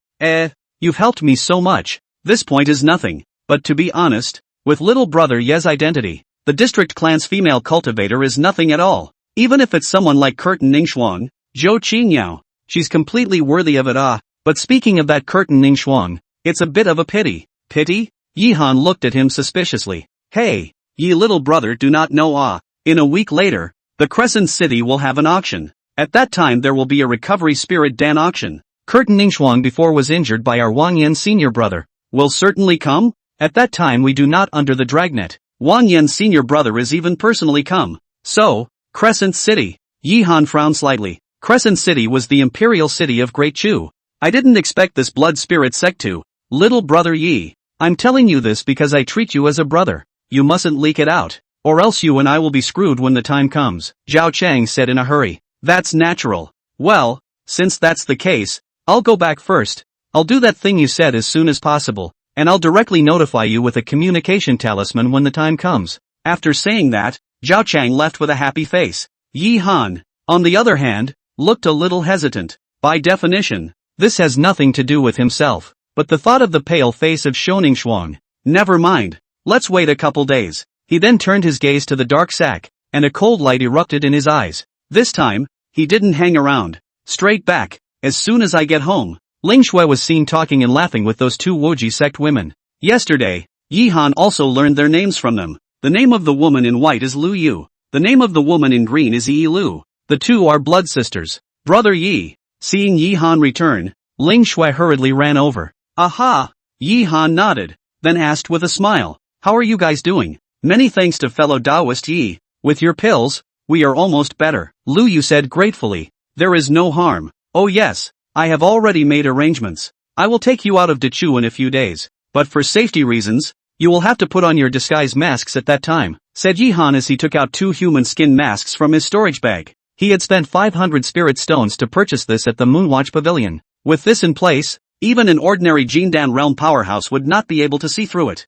[SPEAKER 1] You've helped me so much. This point is nothing. But to be honest, with little brother Ye's identity, the district clan's female cultivator is nothing at all. Even if it's someone like Curtin Ningxuang, Zhou Qingyao, she's completely worthy of it. But speaking of that Curtin Ningxuang, it's a bit of a pity. Pity? Yi Han looked at him suspiciously. Hey, ye little brother do not know. In a week later, the Crescent City will have an auction. At that time there will be a recovery spirit Dan auction. Curtin Ningxuang before was injured by our Wang Yan senior brother. Will certainly come? At that time we do not under the dragnet. Wang Yan's senior brother is even personally come. So, Crescent City. Yi Han frowned slightly. Crescent City was the imperial city of Great Chu. I didn't expect this blood spirit sect to. Little brother Yi. I'm telling you this because I treat you as a brother. You mustn't leak it out, or else you and I will be screwed when the time comes, Zhao Chang said in a hurry. That's natural. Well, since that's the case, I'll go back first. I'll do that thing you said as soon as possible, and I'll directly notify you with a communication talisman when the time comes. After saying that, Zhao Chang left with a happy face. Yi Han, on the other hand, looked a little hesitant. By definition, this has nothing to do with himself, but the thought of the pale face of Shoning Shuang. Never mind. Let's wait a couple days. He then turned his gaze to the dark sack, and a cold light erupted in his eyes. This time, he didn't hang around. Straight back. As soon as I get home, Ling Shui was seen talking and laughing with those two Woji sect women. Yesterday, Yi Han also learned their names from them. The name of the woman in white is Lu Yu. The name of the woman in green is Yi Lu. The two are blood sisters. Brother Yi. Seeing Yi Han return, Ling Shui hurriedly ran over. Aha! Yi Han nodded, then asked with a smile, how are you guys doing? Many thanks to fellow Daoist Yi. With your pills, we are almost better. Lu Yu said gratefully. There is no harm. Oh yes, I have already made arrangements. I will take you out of Dechu in a few days, but for safety reasons, you will have to put on your disguise masks at that time, said Yi Han as he took out 2 human skin masks from his storage bag. He had spent 500 spirit stones to purchase this at the Moonwatch Pavilion. With this in place, even an ordinary Jindan realm powerhouse would not be able to see through it.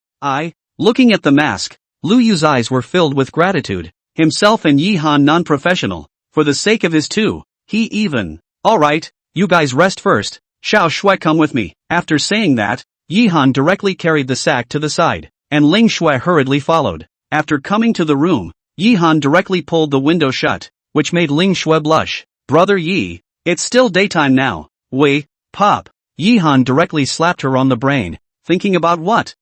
[SPEAKER 1] Looking at the mask, Lu Yu's eyes were filled with gratitude. Himself and Yi Han non-professional. For the sake of his two, he even. Alright, you guys rest first. Xiao Shui come with me. After saying that, Yi Han directly carried the sack to the side, and Ling Shui hurriedly followed. After coming to the room, Yi Han directly pulled the window shut, which made Ling Shui blush. Brother Yi, it's still daytime now. Wait, Pop. Yi Han directly slapped her on the brain. Thinking about what?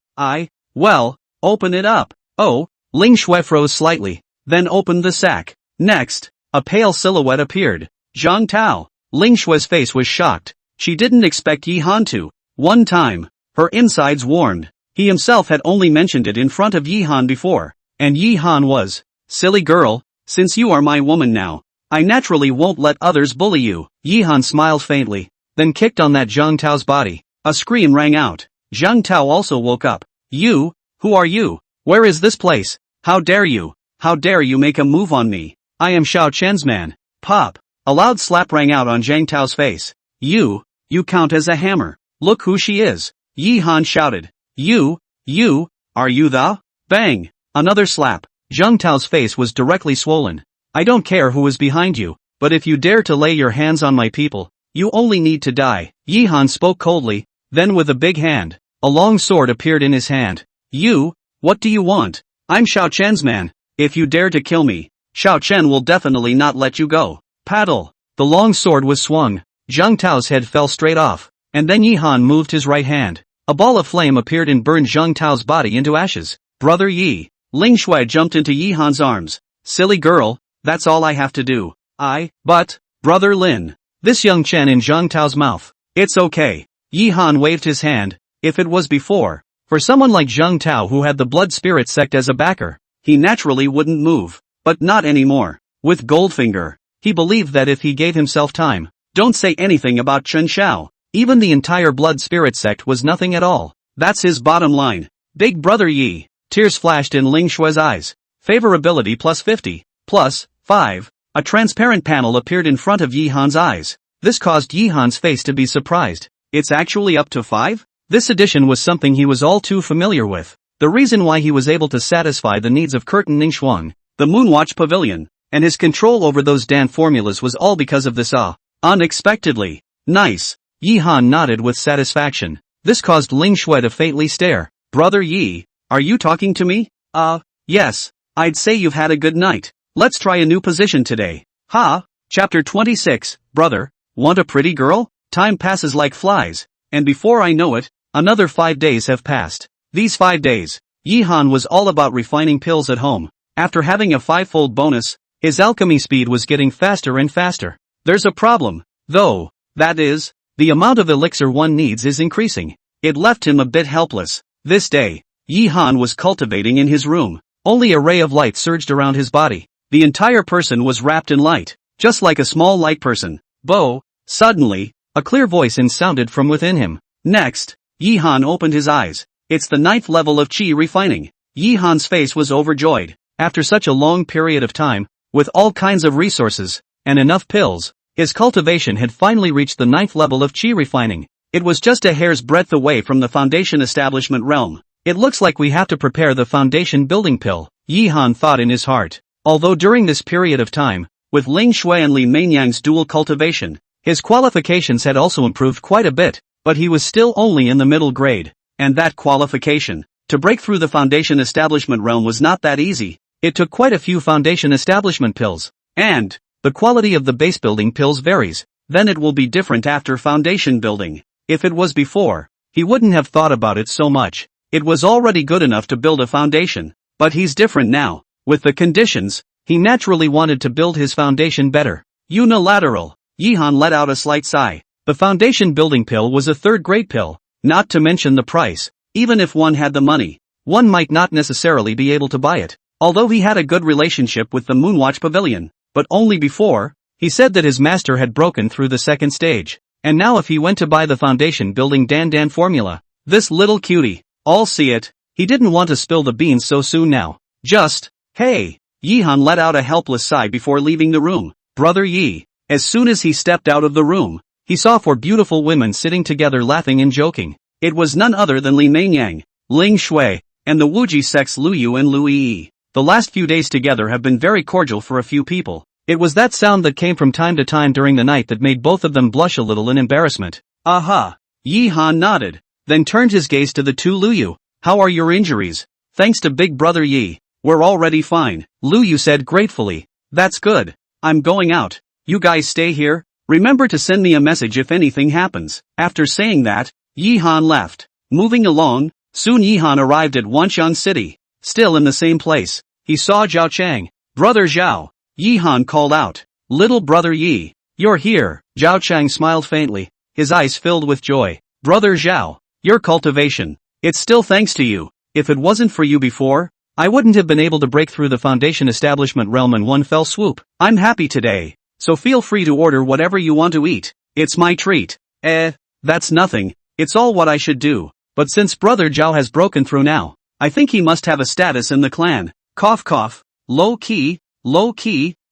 [SPEAKER 1] Well, open it up. Oh, Ling Shui froze slightly, then opened the sack. Next, a pale silhouette appeared. Zhang Tao. Ling Shui's face was shocked. She didn't expect Yi Han to. One time, her insides warmed. He himself had only mentioned it in front of Yi Han before, and Yi Han was, silly girl, since you are my woman now, I naturally won't let others bully you. Yi Han smiled faintly, then kicked on that Zhang Tao's body. A scream rang out. Zhang Tao also woke up. You? Who are you? Where is this place? How dare you? How dare you make a move on me? I am Xiao Chen's man. Pop. A loud slap rang out on Zhang Tao's face. You count as a hammer. Look who she is. Yi Han shouted. You, are you the? Bang! Another slap. Zhang Tao's face was directly swollen. I don't care who is behind you, but if you dare to lay your hands on my people, you only need to die. Yi Han spoke coldly, then with a big hand, a long sword appeared in his hand. What do you want? I'm Xiao Chen's man. If you dare to kill me, Xiao Chen will definitely not let you go. Paddle. The long sword was swung. Zhang Tao's head fell straight off, and then Yi Han moved his right hand. A ball of flame appeared and burned Zhang Tao's body into ashes. Brother Yi. Ling Shui jumped into Yi Han's arms. Silly girl, that's all I have to do. But, Brother Lin. This young Chen in Zhang Tao's mouth. It's okay. Yi Han waved his hand. If it was before, for someone like Zhang Tao who had the blood spirit sect as a backer, he naturally wouldn't move. But not anymore. With Goldfinger, he believed that if he gave himself time, don't say anything about Chen Xiao, even the entire blood spirit sect was nothing at all. That's his bottom line. Big Brother Yi. Tears flashed in Ling Shui's eyes. Favorability plus 50, plus 5. A transparent panel appeared in front of Yi Han's eyes. This caused Yi Han's face to be surprised. It's actually up to 5? This addition was something he was all too familiar with. The reason why he was able to satisfy the needs of Curtin Ningxuang, the Moonwatch Pavilion, and his control over those Dan formulas was all because of this unexpectedly. Nice. Yi Han nodded with satisfaction. This caused Ling Shui to faintly stare. Brother Yi, are you talking to me? Yes. I'd say you've had a good night. Let's try a new position today. Chapter 26, Brother, want a pretty girl? Time passes like flies, and before I know it, another 5 days have passed. These 5 days, Yi Han was all about refining pills at home. After having a 5-fold bonus, his alchemy speed was getting faster and faster. There's a problem, though. That is, the amount of elixir one needs is increasing. It left him a bit helpless. This day, Yi Han was cultivating in his room. Only a ray of light surged around his body. The entire person was wrapped in light, just like a small light person. Suddenly, a clear voice sounded from within him. Next, Yi Han opened his eyes. It's the 9th level of Qi refining. Yi Han's face was overjoyed. After such a long period of time, with all kinds of resources, and enough pills, his cultivation had finally reached the 9th level of Qi refining. It was just a hair's breadth away from the foundation establishment realm. It looks like we have to prepare the foundation building pill, Yi Han thought in his heart. Although during this period of time, with Ling Shui and Li Mengyang's dual cultivation, his qualifications had also improved quite a bit, but he was still only in the middle grade. And that qualification, to break through the foundation establishment realm was not that easy. It took quite a few foundation establishment pills. And the quality of the base building pills varies. Then it will be different after foundation building. If it was before, he wouldn't have thought about it so much. It was already good enough to build a foundation. But he's different now. With the conditions, he naturally wanted to build his foundation better. Unilateral. Yihan let out a slight sigh. The foundation building pill was a third-grade pill, not to mention the price. Even if one had the money, one might not necessarily be able to buy it. Although he had a good relationship with the Moonwatch Pavilion, but only before, he said that his master had broken through the second stage. And now if he went to buy the foundation building Dan formula, this little cutie, I'll see it. He didn't want to spill the beans so soon now. Just, hey. Yihan let out a helpless sigh before leaving the room. Brother Yi. As soon as he stepped out of the room, he saw 4 beautiful women sitting together laughing and joking. It was none other than Li Mengyang, Ling Shui, and the Wuji sects Lu Yu and Lu Yi. The last few days together have been very cordial for a few people. It was that sound that came from time to time during the night that made both of them blush a little in embarrassment. Aha! Yihan nodded, then turned his gaze to the 2 Lu Yu. How are your injuries? Thanks to Big Brother Yi, we're already fine. Lu Yu said gratefully. That's good. I'm going out. You guys stay here. Remember to send me a message if anything happens. After saying that, Yihan left. Moving along, soon Yihan arrived at Wanxiang City. Still in the same place, he saw Zhao Chang. Brother Zhao. Yihan called out. Little brother Yi. You're here. Zhao Chang smiled faintly, his eyes filled with joy. Brother Zhao. Your cultivation. It's still thanks to you. If it wasn't for you before, I wouldn't have been able to break through the foundation establishment realm in one fell swoop. I'm happy today, so feel free to order whatever you want to eat. It's my treat. That's nothing. It's all what I should do. But since Brother Zhao has broken through now, I think he must have a status in the clan. Cough cough. Low key,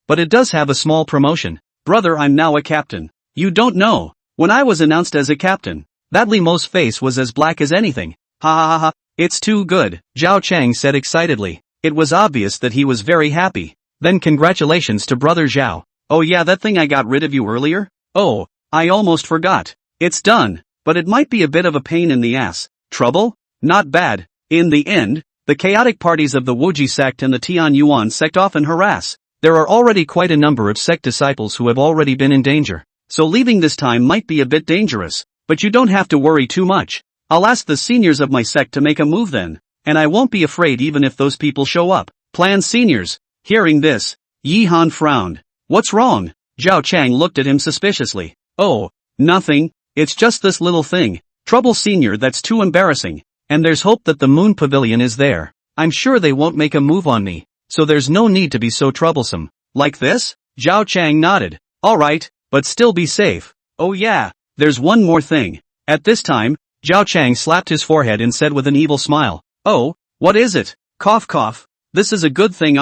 [SPEAKER 1] but it does have a small promotion. Brother, I'm now a captain. You don't know. When I was announced as a captain, that Li Mo's face was as black as anything. Ha ha ha, it's too good, Zhao Chang said excitedly. It was obvious that he was very happy. Then congratulations to Brother Zhao. Oh yeah, that thing I got rid of you earlier? Oh, I almost forgot. It's done, but it might be a bit of a pain in the ass. Trouble? Not bad. In the end, the chaotic parties of the Wuji sect and the Tian Yuan sect often harass. There are already quite a number of sect disciples who have already been in danger. So leaving this time might be a bit dangerous, but you don't have to worry too much. I'll ask the seniors of my sect to make a move then, and I won't be afraid even if those people show up. Plan seniors. Hearing this, Yihan frowned. What's wrong? Zhao Chang looked at him suspiciously. Oh, nothing, it's just this little thing. Trouble senior, that's too embarrassing. And there's hope that the Moon Pavilion is there. I'm sure they won't make a move on me, so there's no need to be so troublesome. Like this? Zhao Chang nodded. Alright, but still be safe. Oh yeah, there's one more thing. At this time, Zhao Chang slapped his forehead and said with an evil smile. Oh, what is it? Cough cough. This is a good thing.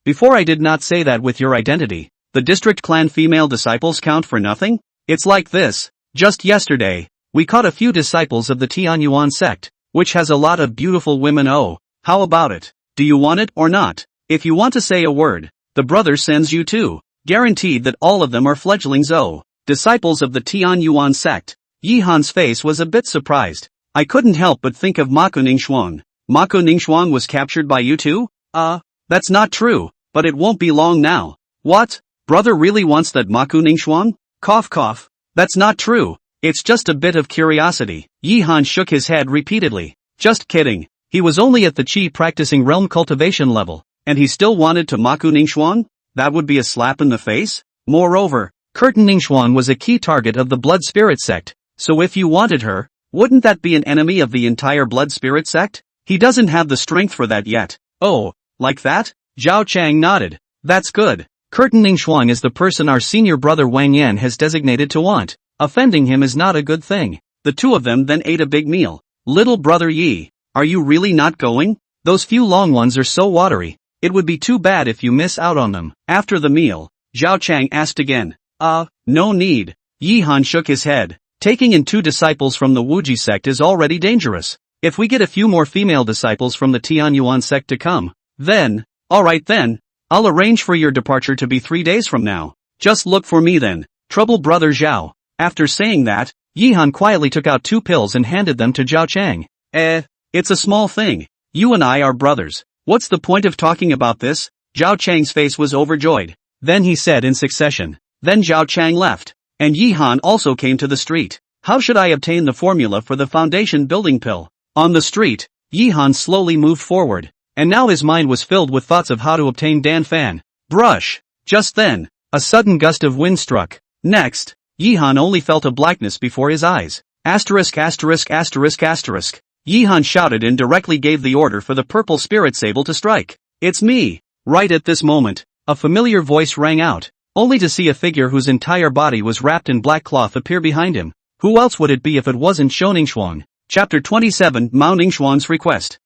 [SPEAKER 1] Before I did not say that with your identity. The district clan female disciples count for nothing? It's like this. Just yesterday, we caught a few disciples of the Tian Yuan sect, which has a lot of beautiful women. Oh, how about it? Do you want it or not? If you want to say a word, the brother sends you too. Guaranteed that all of them are fledglings. Oh, disciples of the Tian Yuan sect. Yihan's face was a bit surprised. I couldn't help but think of Maku Ningxuan. Maku Ningxuan was captured by you too? That's not true, but it won't be long now. What? Brother really wants that Maku Ningxuan? Cough cough. That's not true. It's just a bit of curiosity. Yihan shook his head repeatedly. Just kidding. He was only at the Qi practicing realm cultivation level, and he still wanted to Maku Ningxuan? That would be a slap in the face. Moreover, Curtain Ningxuan was a key target of the Blood Spirit sect. So if you wanted her, wouldn't that be an enemy of the entire Blood Spirit sect? He doesn't have the strength for that yet. Oh, like that? Zhao Chang nodded. That's good. Curtain Ningxuan is the person our senior brother Wang Yan has designated to want. Offending him is not a good thing. The two of them then ate a big meal. Little brother Yi, are you really not going? Those few long ones are so watery. It would be too bad if you miss out on them. After the meal, Zhao Chang asked again. No need. Yihan shook his head. Taking in 2 disciples from the Wuji sect is already dangerous. If we get a few more female disciples from the Tian Yuan sect to come, then, alright then, I'll arrange for your departure to be 3 days from now. Just look for me then. Trouble brother Zhao. After saying that, Yihan quietly took out 2 pills and handed them to Zhao Chang. It's a small thing. You and I are brothers. What's the point of talking about this? Zhao Chang's face was overjoyed. Then he said in succession. Then Zhao Chang left. And Yihan also came to the street. How should I obtain the formula for the foundation building pill? On the street, Yihan slowly moved forward, and now his mind was filled with thoughts of how to obtain Dan Fan. Brush! Just then, a sudden gust of wind struck. Next, Yihan only felt a blackness before his eyes. Asterisk asterisk asterisk asterisk. Yihan shouted and directly gave the order for the purple spirit sable to strike. It's me! Right at this moment, a familiar voice rang out, only to see a figure whose entire body was wrapped in black cloth appear behind him. Who else would it be if it wasn't Shou Ningxuan? Chapter 27 Mao Ningxuan's Request.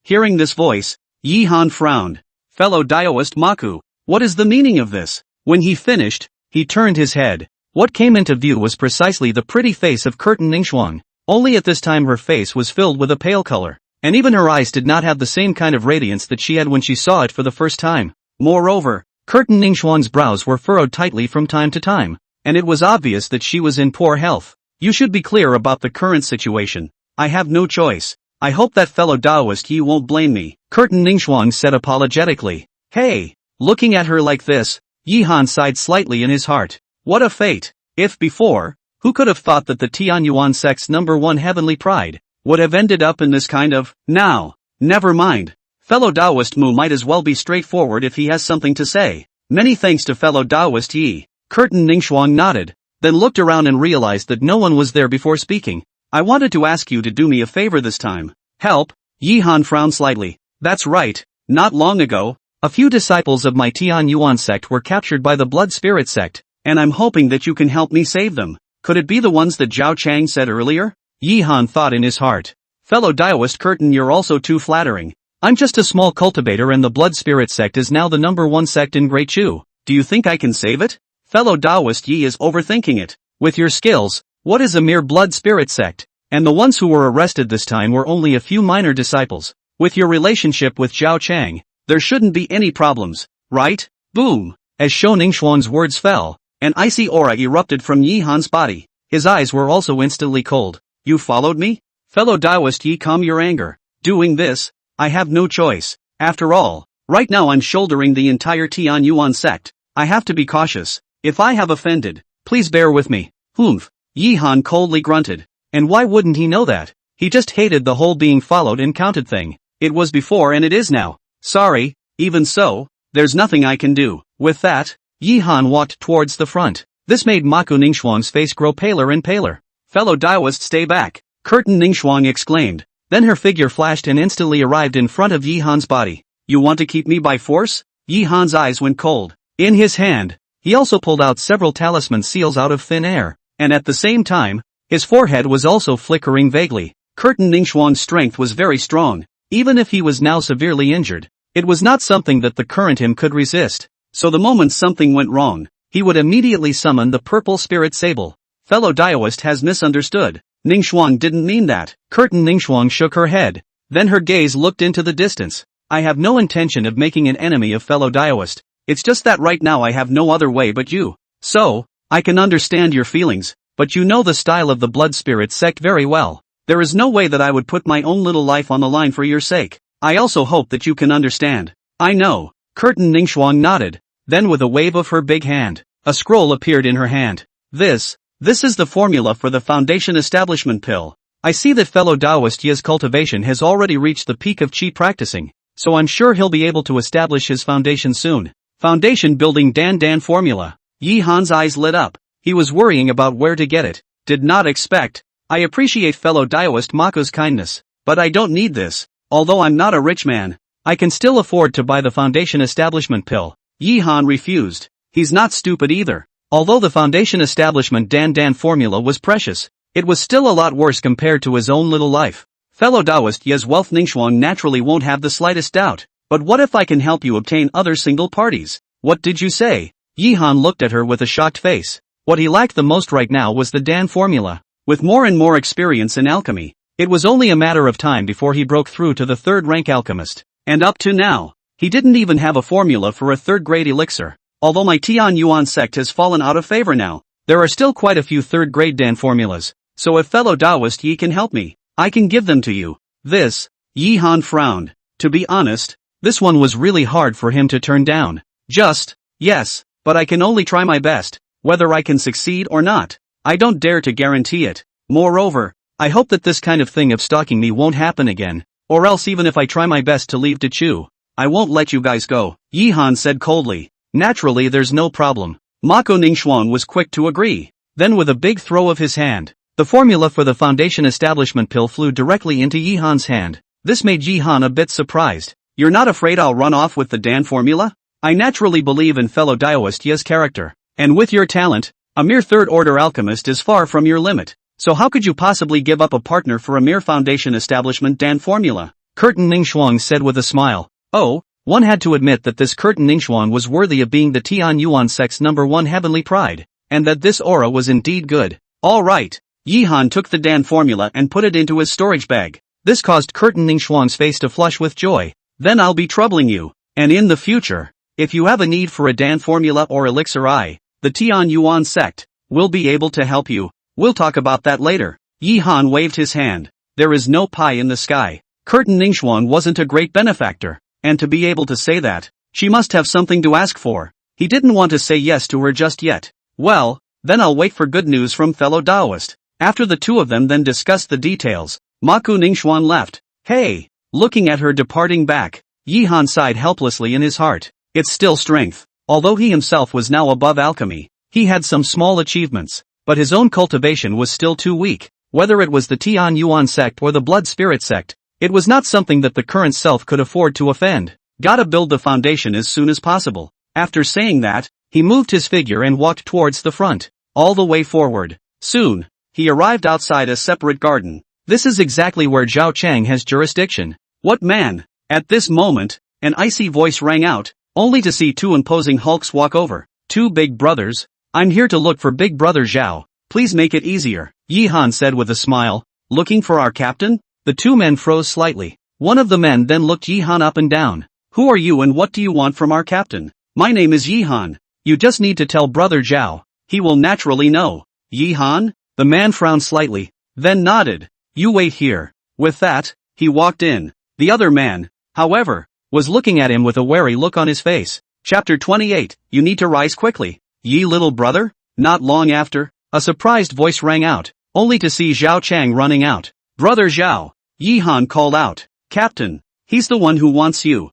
[SPEAKER 1] Hearing this voice, Yihan frowned. Fellow daoist Maku, what is the meaning of this? When he finished, he turned his head. What came into view was precisely the pretty face of Curtin Ningxuan. Only at this time her face was filled with a pale color, and even her eyes did not have the same kind of radiance that she had when she saw it for the first time. Moreover, Curtin Ningxuan's brows were furrowed tightly from time to time, and it was obvious that she was in poor health. You should be clear about the current situation. I have no choice. I hope that fellow Daoist Yi won't blame me, Curtin Ningxuan said apologetically. Hey! Looking at her like this, Yihan sighed slightly in his heart. What a fate! If before, who could have thought that the Tianyuan sect's #1 heavenly pride would have ended up in this kind of... Now, never mind. Fellow Daoist Mu might as well be straightforward if he has something to say. Many thanks to fellow Daoist Yi. Curtin Ningxuan nodded, then looked around and realized that no one was there before speaking. I wanted to ask you to do me a favor this time. Help? Yihan frowned slightly. That's right. Not long ago, a few disciples of my Tianyuan sect were captured by the Blood Spirit sect, and I'm hoping that you can help me save them. Could it be the ones that Zhao Chang said earlier? Yihan thought in his heart. Fellow Daoist Curtin, you're also too flattering. I'm just a small cultivator and the Blood Spirit sect is now the #1 sect in Great Chu. Do you think I can save it? Fellow Daoist Yi is overthinking it. With your skills, what is a mere Blood Spirit sect? And the ones who were arrested this time were only a few minor disciples. With your relationship with Zhao Chang, there shouldn't be any problems, right? Boom! As Shou Ningxuan's words fell, an icy aura erupted from Yihan's body. His eyes were also instantly cold. You followed me? Fellow Daoist Yi, calm your anger. Doing this, I have no choice. After all, right now I'm shouldering the entire Tianyuan sect. I have to be cautious. If I have offended, please bear with me. Yihan coldly grunted. And why wouldn't he know that? He just hated the whole being followed and counted thing. It was before and it is now. Sorry, even so, there's nothing I can do. With that, Yihan walked towards the front. This made Maku Ningxuan's face grow paler and paler. Fellow Daoist, stay back, Curtin Ningxuan exclaimed. Then her figure flashed and instantly arrived in front of Yihan's body. You want to keep me by force? Yihan's eyes went cold. In his hand, he also pulled out several talisman seals out of thin air, and at the same time, his forehead was also flickering vaguely. Curtin Ningxuan's strength was very strong. Even if he was now severely injured, it was not something that the current him could resist. So the moment something went wrong, he would immediately summon the purple spirit sable. Fellow Daoist has misunderstood. Ningxuan didn't mean that. Curtin Ningxuan shook her head. Then her gaze looked into the distance. I have no intention of making an enemy of fellow Daoist. It's just that right now I have no other way but you. So, I can understand your feelings, but you know the style of the Blood Spirit sect very well. There is no way that I would put my own little life on the line for your sake. I also hope that you can understand. I know. Curtin Ningxuan nodded. Then with a wave of her big hand, a scroll appeared in her hand. This is the formula for the foundation establishment pill. I see that fellow Daoist Yi's cultivation has already reached the peak of chi practicing, so I'm sure he'll be able to establish his foundation soon. Foundation building Dan formula. Yihan's eyes lit up. He was worrying about where to get it. Did not expect. I appreciate fellow Daoist Maku's kindness, but I don't need this. Although I'm not a rich man, I can still afford to buy the foundation establishment pill. Yihan refused. He's not stupid either. Although the foundation establishment Dan formula was precious, it was still a lot worse compared to his own little life. Fellow Daoist Yi's wealth Ningxuan naturally won't have the slightest doubt. But what if I can help you obtain other single parties? What did you say? Yihan looked at her with a shocked face. What he lacked the most right now was the Dan formula. With more and more experience in alchemy, it was only a matter of time before he broke through to the third rank alchemist. And up to now, he didn't even have a formula for a third-grade elixir. Although my Tianyuan sect has fallen out of favor now, there are still quite a few third-grade Dan formulas. So if fellow Daoist Yi can help me, I can give them to you. Yihan frowned. To be honest, this one was really hard for him to turn down. Yes, but I can only try my best. Whether I can succeed or not, I don't dare to guarantee it. Moreover, I hope that this kind of thing of stalking me won't happen again, or else even if I try my best to leave to chew, I won't let you guys go, Yihan said coldly. Naturally there's no problem. Mako Ningxuan was quick to agree. Then with a big throw of his hand, the formula for the foundation establishment pill flew directly into Yihan's hand. This made Yihan a bit surprised. You're not afraid I'll run off with the Dan formula? I naturally believe in fellow daoist Ye's character. And with your talent, a mere third-order alchemist is far from your limit. So how could you possibly give up a partner for a mere foundation establishment Dan formula? Curtin Ningxuan said with a smile. Oh, one had to admit that this Curtin Ningxuan was worthy of being the Tian Yuan sect's #1 heavenly pride, and that this aura was indeed good. All right. Yihan took the Dan formula and put it into his storage bag. This caused Curtin Ningxuan's face to flush with joy. Then I'll be troubling you. And in the future, if you have a need for a Dan formula or elixir, the Tian Yuan sect, will be able to help you. We'll talk about that later. Yihan waved his hand. There is no pie in the sky. Curtin Ningxuan wasn't a great benefactor, and to be able to say that, she must have something to ask for. He didn't want to say yes to her just yet. Well, then I'll wait for good news from fellow Daoist. After the two of them then discussed the details, Mako Ningxuan left. Hey! Looking at her departing back, Yihan sighed helplessly in his heart. It's still strength. Although he himself was now above alchemy, he had some small achievements, but his own cultivation was still too weak. Whether it was the Tian Yuan sect or the Blood Spirit sect, it was not something that the current self could afford to offend. Gotta build the foundation as soon as possible. After saying that, he moved his figure and walked towards the front, all the way forward. Soon, he arrived outside a separate garden. This is exactly where Zhao Chang has jurisdiction. What man? At this moment, an icy voice rang out, only to see two imposing hulks walk over. Two big brothers. I'm here to look for Big Brother Zhao. Please make it easier, Yihan said with a smile. Looking for our captain? The two men froze slightly. One of the men then looked Yihan up and down. Who are you and what do you want from our captain? My name is Yihan. You just need to tell Brother Zhao. He will naturally know. Yihan? The man frowned slightly, then nodded. You wait here. With that, he walked in. The other man, however, was looking at him with a wary look on his face. Chapter 28, You need to rise quickly. Yi little brother? Not long after, a surprised voice rang out, only to see Zhao Chang running out. Brother Zhao, Yihan called out. Captain, he's the one who wants you.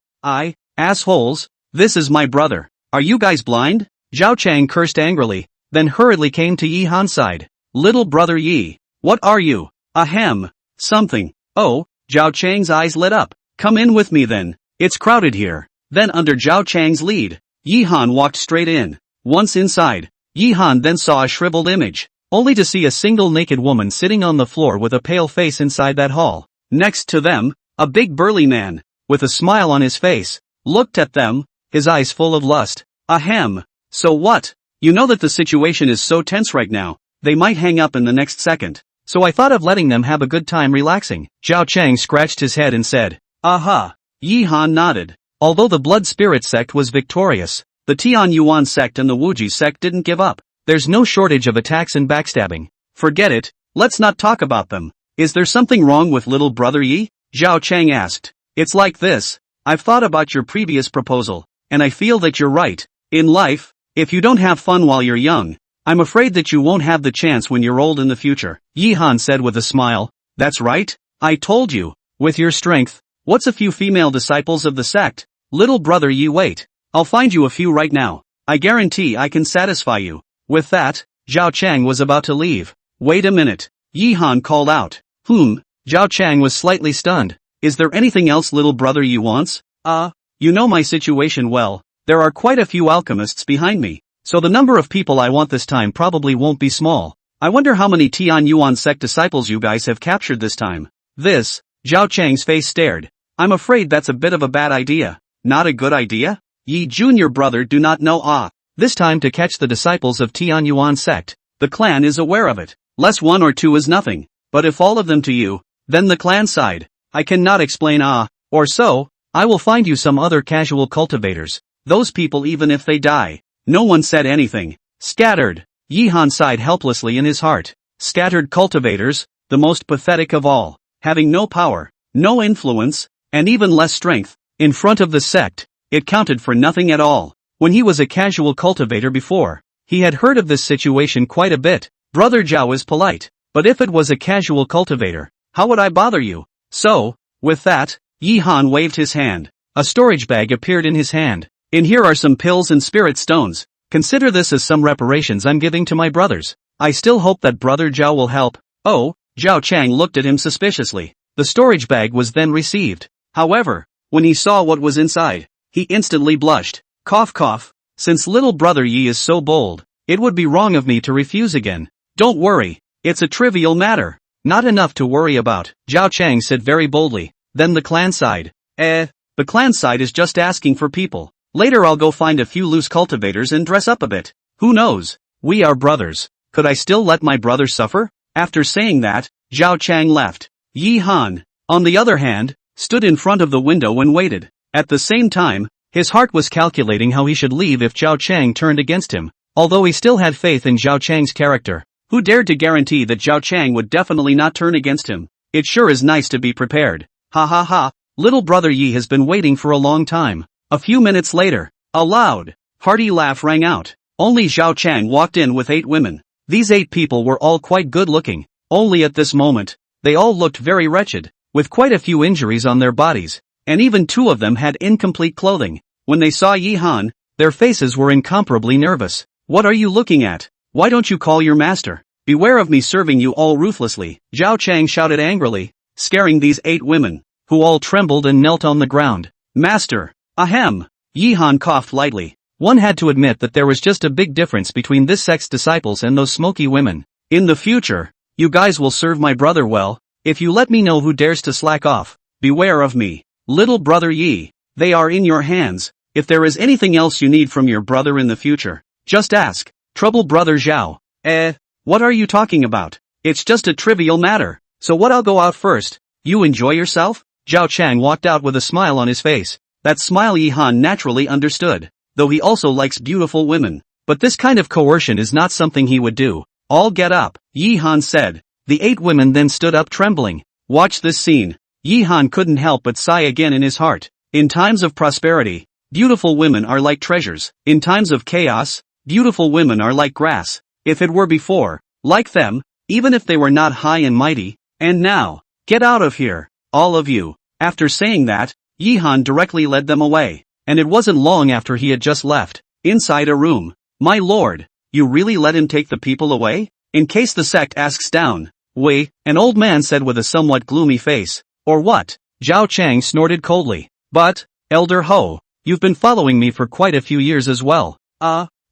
[SPEAKER 1] Assholes, this is my brother. Are you guys blind? Zhao Chang cursed angrily, then hurriedly came to Yihan's side. Little brother Yi, what are you? Ahem, something. Oh, Zhao Chang's eyes lit up. Come in with me then. It's crowded here. Then under Zhao Chang's lead, Yihan walked straight in. Once inside, Yihan then saw a shriveled image, only to see a single naked woman sitting on the floor with a pale face inside that hall. Next to them, a big burly man, with a smile on his face, looked at them, his eyes full of lust. Ahem. So what? You know that the situation is so tense right now, they might hang up in the next second. So I thought of letting them have a good time relaxing. Zhao Chang scratched his head and said, Aha. Yihan nodded. Although the Blood Spirit sect was victorious, the Tian Yuan sect and the Wuji sect didn't give up. There's no shortage of attacks and backstabbing. Forget it, let's not talk about them. Is there something wrong with little brother Yi? Zhao Chang asked. It's like this. I've thought about your previous proposal, and I feel that you're right. In life, if you don't have fun while you're young, I'm afraid that you won't have the chance when you're old in the future, Yihan said with a smile. That's right. I told you. With your strength, what's a few female disciples of the sect? Little brother Yi, wait. I'll find you a few right now. I guarantee I can satisfy you. With that, Zhao Chang was about to leave. Wait a minute. Yihan called out. Zhao Chang was slightly stunned. Is there anything else little brother Yi wants? You know my situation well. There are quite a few alchemists behind me, so the number of people I want this time probably won't be small. I wonder how many Tian Yuan sect disciples you guys have captured this time. This, Zhao Chang's face stared. I'm afraid that's a bit of a bad idea. Not a good idea? Yi junior brother do not know this time to catch the disciples of Tian Yuan sect. The clan is aware of it. Less one or two is nothing. But if all of them to you, then the clan side. I cannot explain or so, I will find you some other casual cultivators. Those people even if they die. No one said anything. Scattered. Yihan sighed helplessly in his heart. Scattered cultivators, the most pathetic of all. Having no power, no influence, and even less strength. In front of the sect, it counted for nothing at all. When he was a casual cultivator before, he had heard of this situation quite a bit. Brother Zhao is polite, but if it was a casual cultivator, how would I bother you? So, with that, Yi Han waved his hand. A storage bag appeared in his hand. In here are some pills and spirit stones. Consider this as some reparations I'm giving to my brothers. I still hope that Brother Zhao will help. Oh, Zhao Chang looked at him suspiciously. The storage bag was then received. However, when he saw what was inside, he instantly blushed. Cough cough. Since little brother Yi is so bold, it would be wrong of me to refuse again. Don't worry, it's a trivial matter. Not enough to worry about, Zhao Chang said very boldly. Then the clan side. The clan side is just asking for people. Later I'll go find a few loose cultivators and dress up a bit. Who knows? We are brothers. Could I still let my brother suffer? After saying that, Zhao Chang left. Yi Han, on the other hand, stood in front of the window and waited. At the same time, his heart was calculating how he should leave if Zhao Chang turned against him, although he still had faith in Zhao Chang's character. Who dared to guarantee that Zhao Chang would definitely not turn against him? It sure is nice to be prepared. Ha ha ha, little brother Yi has been waiting for a long time. A few minutes later, a loud, hearty laugh rang out. Only Zhao Chang walked in with 8 women. These 8 people were all quite good looking. Only at this moment, they all looked very wretched, with quite a few injuries on their bodies, and even 2 of them had incomplete clothing. When they saw Yi Han, their faces were incomparably nervous. What are you looking at? Why don't you call your master? Beware of me serving you all ruthlessly, Zhao Chang shouted angrily, scaring these 8 women, who all trembled and knelt on the ground. Master! Ahem! Yi Han coughed lightly. One had to admit that there was just a big difference between this sect's disciples and those smoky women. In the future, you guys will serve my brother well, if you let me know who dares to slack off. Beware of me. Little brother Yi, they are in your hands. If there is anything else you need from your brother in the future, just ask. Trouble brother Zhao. What are you talking about? It's just a trivial matter. So what, I'll go out first. You enjoy yourself? Zhao Chang walked out with a smile on his face. That smile Yi Han naturally understood, though he also likes beautiful women. But this kind of coercion is not something he would do. All get up, Yi Han said. The 8 women then stood up trembling. Watch this scene. Yi Han couldn't help but sigh again in his heart. In times of prosperity, beautiful women are like treasures. In times of chaos, beautiful women are like grass. If it were before, like them, even if they were not high and mighty, and now, get out of here, all of you. After saying that, Yi Han directly led them away, and it wasn't long after he had just left. Inside a room. My lord, you really let him take the people away? In case the sect asks down. Wei, an old man said with a somewhat gloomy face. Or what? Zhao Chang snorted coldly. But, Elder Ho, you've been following me for quite a few years as well.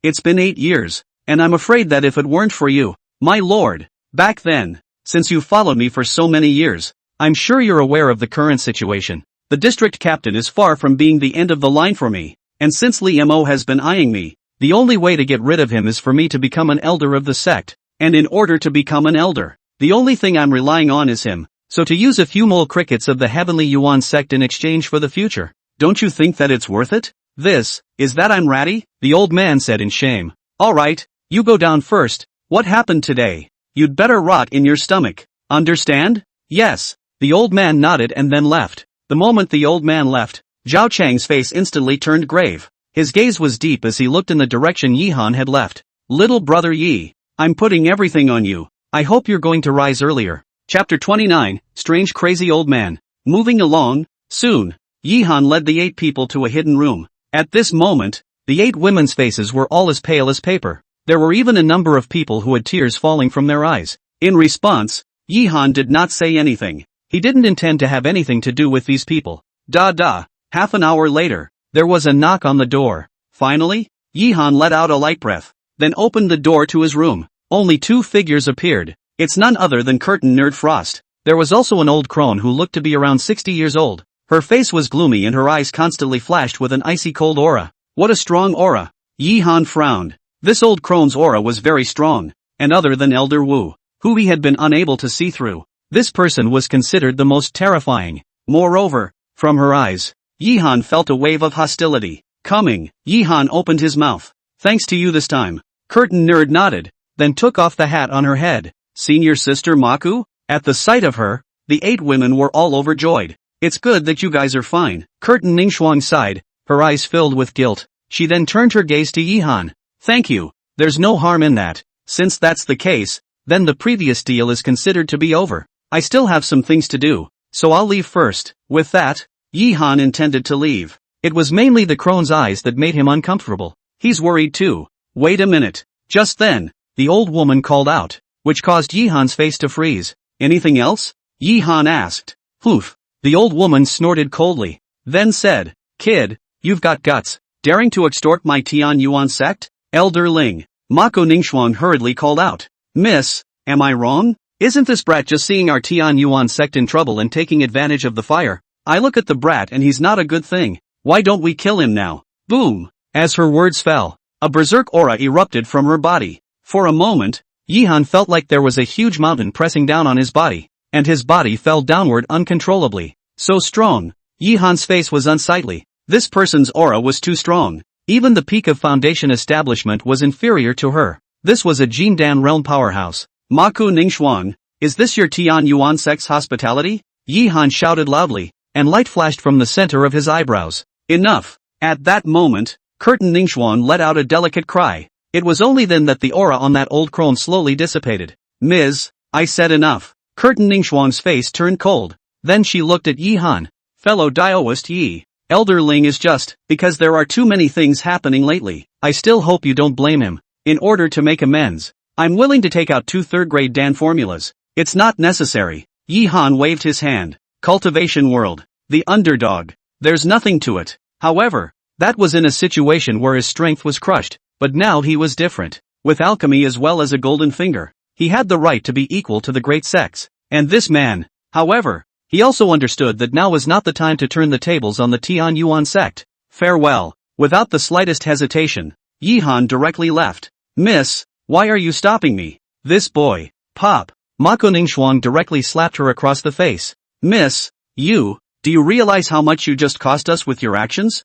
[SPEAKER 1] It's been 8 years, and I'm afraid that if it weren't for you, my lord, back then, since you followed me for so many years, I'm sure you're aware of the current situation. The district captain is far from being the end of the line for me, and since Li Mo has been eyeing me, the only way to get rid of him is for me to become an elder of the sect, and in order to become an elder, the only thing I'm relying on is him. So to use a few mole crickets of the Heavenly Yuan sect in exchange for the future, don't you think that it's worth it? Is that I'm ratty? The old man said in shame. Alright, you go down first. What happened today? You'd better rot in your stomach. Understand? Yes. The old man nodded and then left. The moment the old man left, Zhao Chang's face instantly turned grave. His gaze was deep as he looked in the direction Yi Han had left. Little brother Yi, I'm putting everything on you. I hope you're going to rise earlier. Chapter 29, Strange Crazy Old Man. Moving along, soon, Yi Han led the 8 people to a hidden room. At this moment, the 8 women's faces were all as pale as paper. There were even a number of people who had tears falling from their eyes. In response, Yi Han did not say anything. He didn't intend to have anything to do with these people. Half an hour later, there was a knock on the door. Finally, Yi Han let out a light breath, then opened the door to his room. Only 2 figures appeared. It's none other than Curtain Nerd Frost. There was also an old crone who looked to be around 60 years old. Her face was gloomy and her eyes constantly flashed with an icy cold aura. What a strong aura! Yi Han frowned. This old crone's aura was very strong, and other than Elder Wu, who he had been unable to see through, this person was considered the most terrifying. Moreover, from her eyes, Yi Han felt a wave of hostility coming. Yi Han opened his mouth. Thanks to you this time. Curtain Nerd nodded, then took off the hat on her head. Senior sister Maku? At the sight of her, the 8 women were all overjoyed. It's good that you guys are fine. Curtain Ningxuang sighed, her eyes filled with guilt. She then turned her gaze to Yi Han. Thank you. There's no harm in that. Since that's the case, then the previous deal is considered to be over. I still have some things to do, so I'll leave first. With that, Yi-han intended to leave. It was mainly the crone's eyes that made him uncomfortable. He's worried too. Wait a minute. Just then, the old woman called out, which caused Yi-han's face to freeze. Anything else? Yi-han asked. Poof. The old woman snorted coldly, then said, Kid, you've got guts, daring to extort my Tian Yuan sect? Elder Ling. Mako Ningxuan hurriedly called out. Miss, am I wrong? Isn't this brat just seeing our Tian Yuan sect in trouble and taking advantage of the fire? I look at the brat and he's not a good thing. Why don't we kill him now? Boom! As her words fell, a berserk aura erupted from her body. For a moment, Yi-han felt like there was a huge mountain pressing down on his body, and his body fell downward uncontrollably. So strong. Yi-han's face was unsightly. This person's aura was too strong. Even the peak of Foundation establishment was inferior to her. This was a Jindan realm powerhouse. Maku Ningxuan, is this your Tian Yuan sect's hospitality? Yi-han shouted loudly, and light flashed from the center of his eyebrows. Enough. At that moment, Curtin Ningxuan let out a delicate cry. It was only then that the aura on that old crone slowly dissipated. Ms., I said enough. Curtin Ningxuan's face turned cold. Then she looked at Yi-han. Fellow daoist Yi, Elder Ling is just, because there are too many things happening lately. I still hope you don't blame him. In order to make amends, I'm willing to take out 2 third-grade Dan formulas. It's not necessary. Yi-han waved his hand. Cultivation world. The underdog. There's nothing to it. However, that was in a situation where his strength was crushed, but now he was different. With alchemy as well as a golden finger, he had the right to be equal to the great sects. And this man, however, he also understood that now was not the time to turn the tables on the Tian Yuan sect. Farewell. Without the slightest hesitation, Yi-han directly left. Miss, why are you stopping me? This boy. Pop. Mako Ningxuan directly slapped her across the face. Miss, do you realize how much you just cost us with your actions?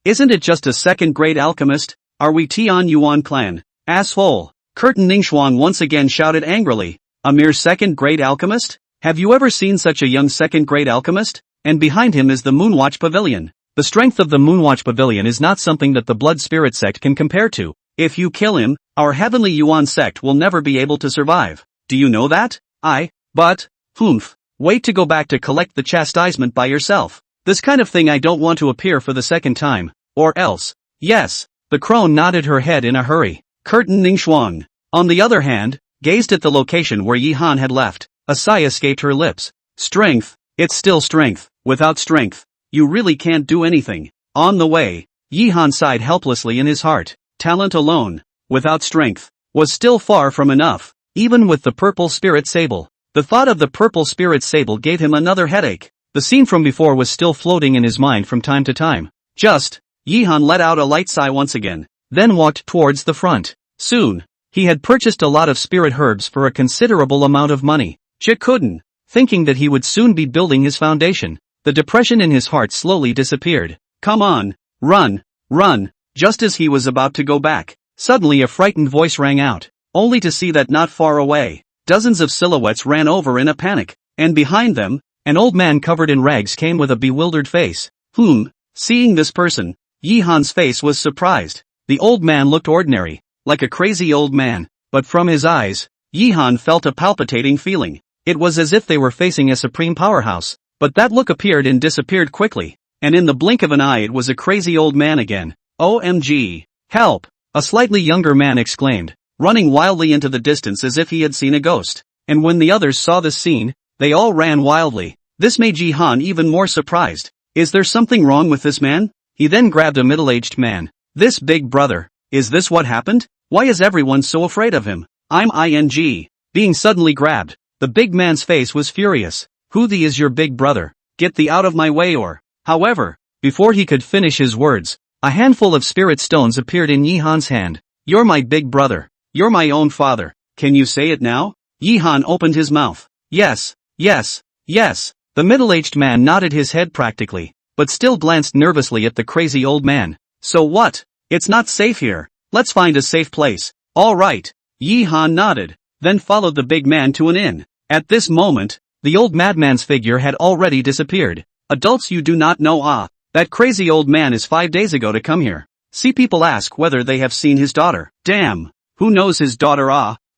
[SPEAKER 1] Isn't it just a second-grade alchemist? Are we Tian Yuan clan? Asshole. Curtin Ningxuan once again shouted angrily. A mere second-grade alchemist? Have you ever seen such a young second-grade alchemist? And behind him is the Moonwatch Pavilion. The strength of the Moonwatch Pavilion is not something that the Blood Spirit sect can compare to. If you kill him, our Heavenly Yuan sect will never be able to survive. Do you know that? But, wait to go back to collect the chastisement by yourself. This kind of thing I don't want to appear for the second time. Or else. Yes. The crone nodded her head in a hurry. Curtin Ningxuan, on the other hand, gazed at the location where Yi-han had left. A sigh escaped her lips. Strength. It's still strength. Without strength, you really can't do anything. On the way, Yi-han sighed helplessly in his heart. Talent alone, without strength, was still far from enough. Even with the purple spirit sable. The thought of the purple spirit sable gave him another headache. The scene from before was still floating in his mind from time to time. Yi-han let out a light sigh once again, then walked towards the front. Soon, he had purchased a lot of spirit herbs for a considerable amount of money. Chikuden, thinking that he would soon be building his foundation, the depression in his heart slowly disappeared. Come on, run. Just as he was about to go back, suddenly a frightened voice rang out, only to see that not far away, dozens of silhouettes ran over in a panic, and behind them, an old man covered in rags came with a bewildered face. Seeing this person, Yi-han's face was surprised. The old man looked ordinary, like a crazy old man, but from his eyes, Yi-han felt a palpitating feeling. It was as if they were facing a supreme powerhouse, but that look appeared and disappeared quickly, and in the blink of an eye it was a crazy old man again. OMG! Help! A slightly younger man exclaimed, running wildly into the distance as if he had seen a ghost. And when the others saw this scene, they all ran wildly. This made Yi-han even more surprised. Is there something wrong with this man? He then grabbed a middle-aged man. This big brother. Is this what happened? Why is everyone so afraid of him? Being suddenly grabbed, the big man's face was furious. Who the is your big brother? Get thee out of my way or... However, before he could finish his words, a handful of spirit stones appeared in Yi-han's hand. You're my big brother. You're my own father. Can you say it now? Yi-han opened his mouth. Yes. The middle-aged man nodded his head practically, but still glanced nervously at the crazy old man. So what? It's not safe here. Let's find a safe place. All right. Yi-han nodded, then followed the big man to an inn. At this moment, the old madman's figure had already disappeared. Adults, you do not know that crazy old man is 5 days ago to come here. See, people ask whether they have seen his daughter. Damn. Who knows his daughter?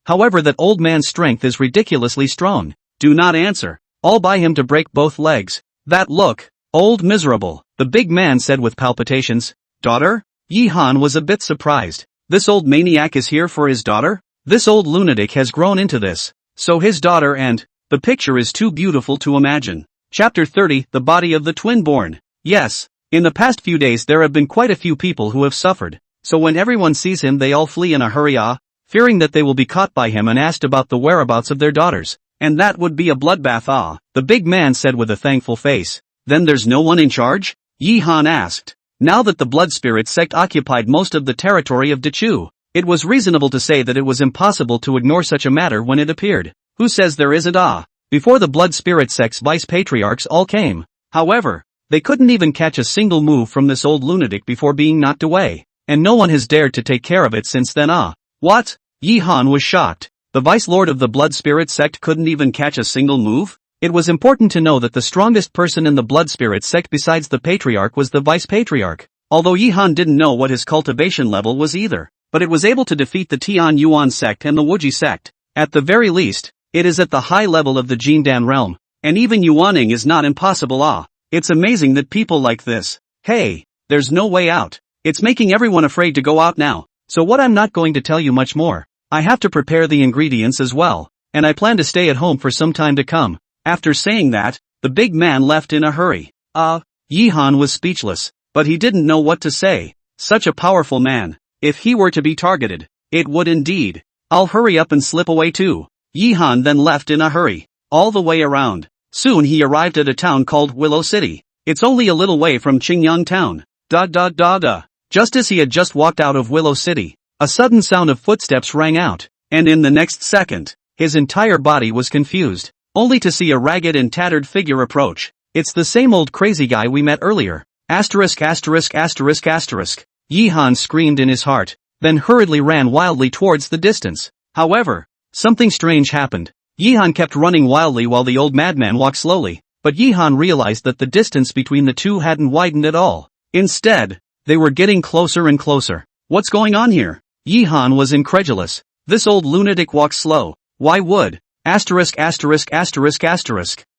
[SPEAKER 1] However, that old man's strength is ridiculously strong. Do not answer. I'll buy him to break both legs. That look. Old miserable, the big man said with palpitations. Daughter? Yi Han was a bit surprised. This old maniac is here for his daughter? This old lunatic has grown into this. So his daughter and... The picture is too beautiful to imagine. Chapter 30, The Body of the Twin-Born. Yes, in the past few days there have been quite a few people who have suffered. So when everyone sees him they all flee in a hurry, fearing that they will be caught by him and asked about the whereabouts of their daughters. And that would be a bloodbath, the big man said with a thankful face. Then there's no one in charge? Yi Han asked. Now that the blood spirit sect occupied most of the territory of Dachu, it was reasonable to say that it was impossible to ignore such a matter when it appeared. Who says there isn't? Before the blood spirit sect's vice patriarchs all came. However, they couldn't even catch a single move from this old lunatic before being knocked away. And no one has dared to take care of it since then. What? Yi Han was shocked. The vice lord of the blood spirit sect couldn't even catch a single move? It was important to know that the strongest person in the blood spirit sect besides the patriarch was the vice patriarch. Although Yi Han didn't know what his cultivation level was either. But it was able to defeat the Tian Yuan sect and the Wuji sect. At the very least, it is at the high level of the Jindan realm. And even Yuaning is not impossible. It's amazing that people like this. Hey, there's no way out. It's making everyone afraid to go out now. So what, I'm not going to tell you much more. I have to prepare the ingredients as well. And I plan to stay at home for some time to come. After saying that, the big man left in a hurry. Yi Han was speechless. But he didn't know what to say. Such a powerful man. If he were to be targeted, it would indeed. I'll hurry up and slip away too. Yi Han then left in a hurry. All the way around. Soon he arrived at a town called Willow City. It's only a little way from Qingyang town. Just as he had just walked out of Willow City, a sudden sound of footsteps rang out. And in the next second, his entire body was confused. Only to see a ragged and tattered figure approach. It's the same old crazy guy we met earlier. Asterisk. Yi Han screamed in his heart, then hurriedly ran wildly towards the distance. However, something strange happened. Yi Han kept running wildly while the old madman walked slowly, but Yi Han realized that the distance between the two hadn't widened at all. Instead, they were getting closer and closer. What's going on here? Yi Han was incredulous. This old lunatic walks slow. Why would? Asterisk.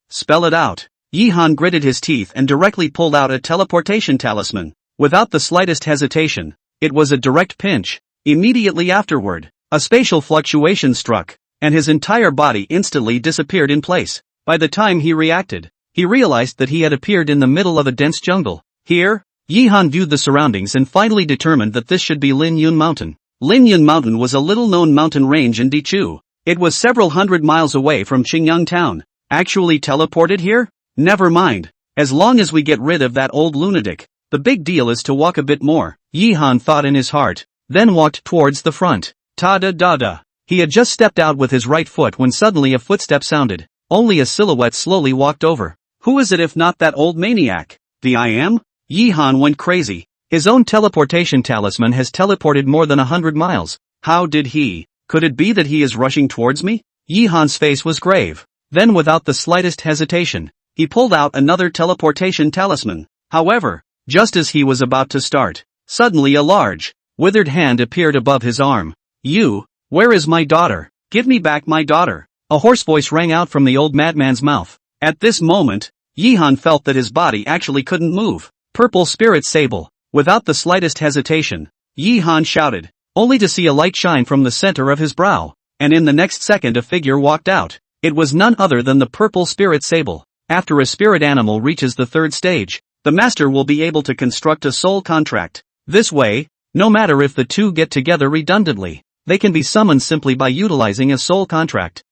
[SPEAKER 1] Spell it out. Yi Han gritted his teeth and directly pulled out a teleportation talisman. Without the slightest hesitation, it was a direct pinch. Immediately afterward, a spatial fluctuation struck, and his entire body instantly disappeared in place. By the time he reacted, he realized that he had appeared in the middle of a dense jungle. Here, Yi Han viewed the surroundings and finally determined that this should be Lin Yun Mountain. Lin Yun Mountain was a little-known mountain range in Dichu. It was several hundred miles away from Qingyang town. Actually teleported here? Never mind. As long as we get rid of that old lunatic. The big deal is to walk a bit more, Yi Han thought in his heart, then walked towards the front. Ta-da-da-da. He had just stepped out with his right foot when suddenly a footstep sounded. Only a silhouette slowly walked over. Who is it if not that old maniac? The I am? Yi Han went crazy. His own teleportation talisman has teleported more than 100 miles. How did he? Could it be that he is rushing towards me? Yi Han's face was grave. Then without the slightest hesitation, he pulled out another teleportation talisman. However, just as he was about to start, suddenly a large, withered hand appeared above his arm. You, where is my daughter? Give me back my daughter. A hoarse voice rang out from the old madman's mouth. At this moment, Yi Han felt that his body actually couldn't move. Purple spirit sable. Without the slightest hesitation, Yi Han shouted, only to see a light shine from the center of his brow. And in the next second a figure walked out. It was none other than the purple spirit sable. After a spirit animal reaches the third stage, the master will be able to construct a soul contract. This way, no matter if the two get together redundantly, they can be summoned simply by utilizing a soul contract.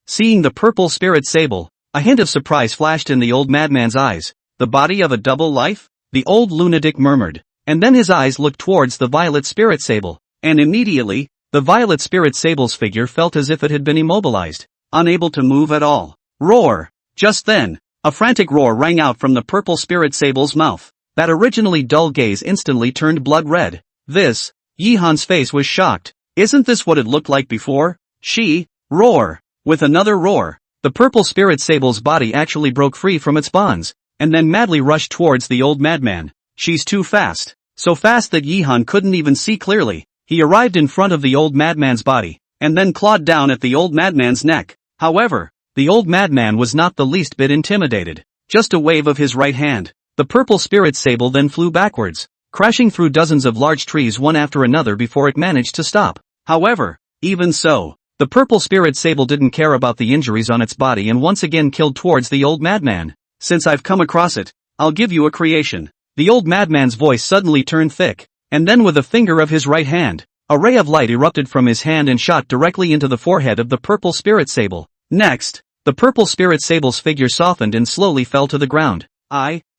[SPEAKER 1] Seeing the purple spirit sable, a hint of surprise flashed in the old madman's eyes. The body of a double life? The old lunatic murmured. And then his eyes looked towards the violet spirit sable. And immediately, the violet spirit sable's figure felt as if it had been immobilized, unable to move at all. Roar! Just then, a frantic roar rang out from the purple spirit sable's mouth. That originally dull gaze instantly turned blood red. This, Yi Han's face was shocked. Isn't this what it looked like before? Roar! With another roar, the purple spirit sable's body actually broke free from its bonds, and then madly rushed towards the old madman. She's too fast. So fast that Yi Han couldn't even see clearly. He arrived in front of the old madman's body, and then clawed down at the old madman's neck. However, the old madman was not the least bit intimidated. Just a wave of his right hand. The purple spirit sable then flew backwards, crashing through dozens of large trees one after another before it managed to stop. However, even so, the purple spirit sable didn't care about the injuries on its body and once again killed towards the old madman. Since I've come across it, I'll give you a creation. The old madman's voice suddenly turned thick, and then with a finger of his right hand, a ray of light erupted from his hand and shot directly into the forehead of the purple spirit sable. Next, the purple spirit sable's figure softened and slowly fell to the ground.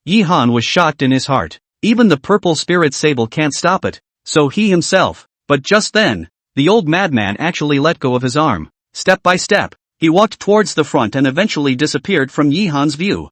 [SPEAKER 1] Yi Han was shocked in his heart. Even the purple spirit sable can't stop it, so he himself. But just then, the old madman actually let go of his arm. Step by step, he walked towards the front and eventually disappeared from Yi Han's view.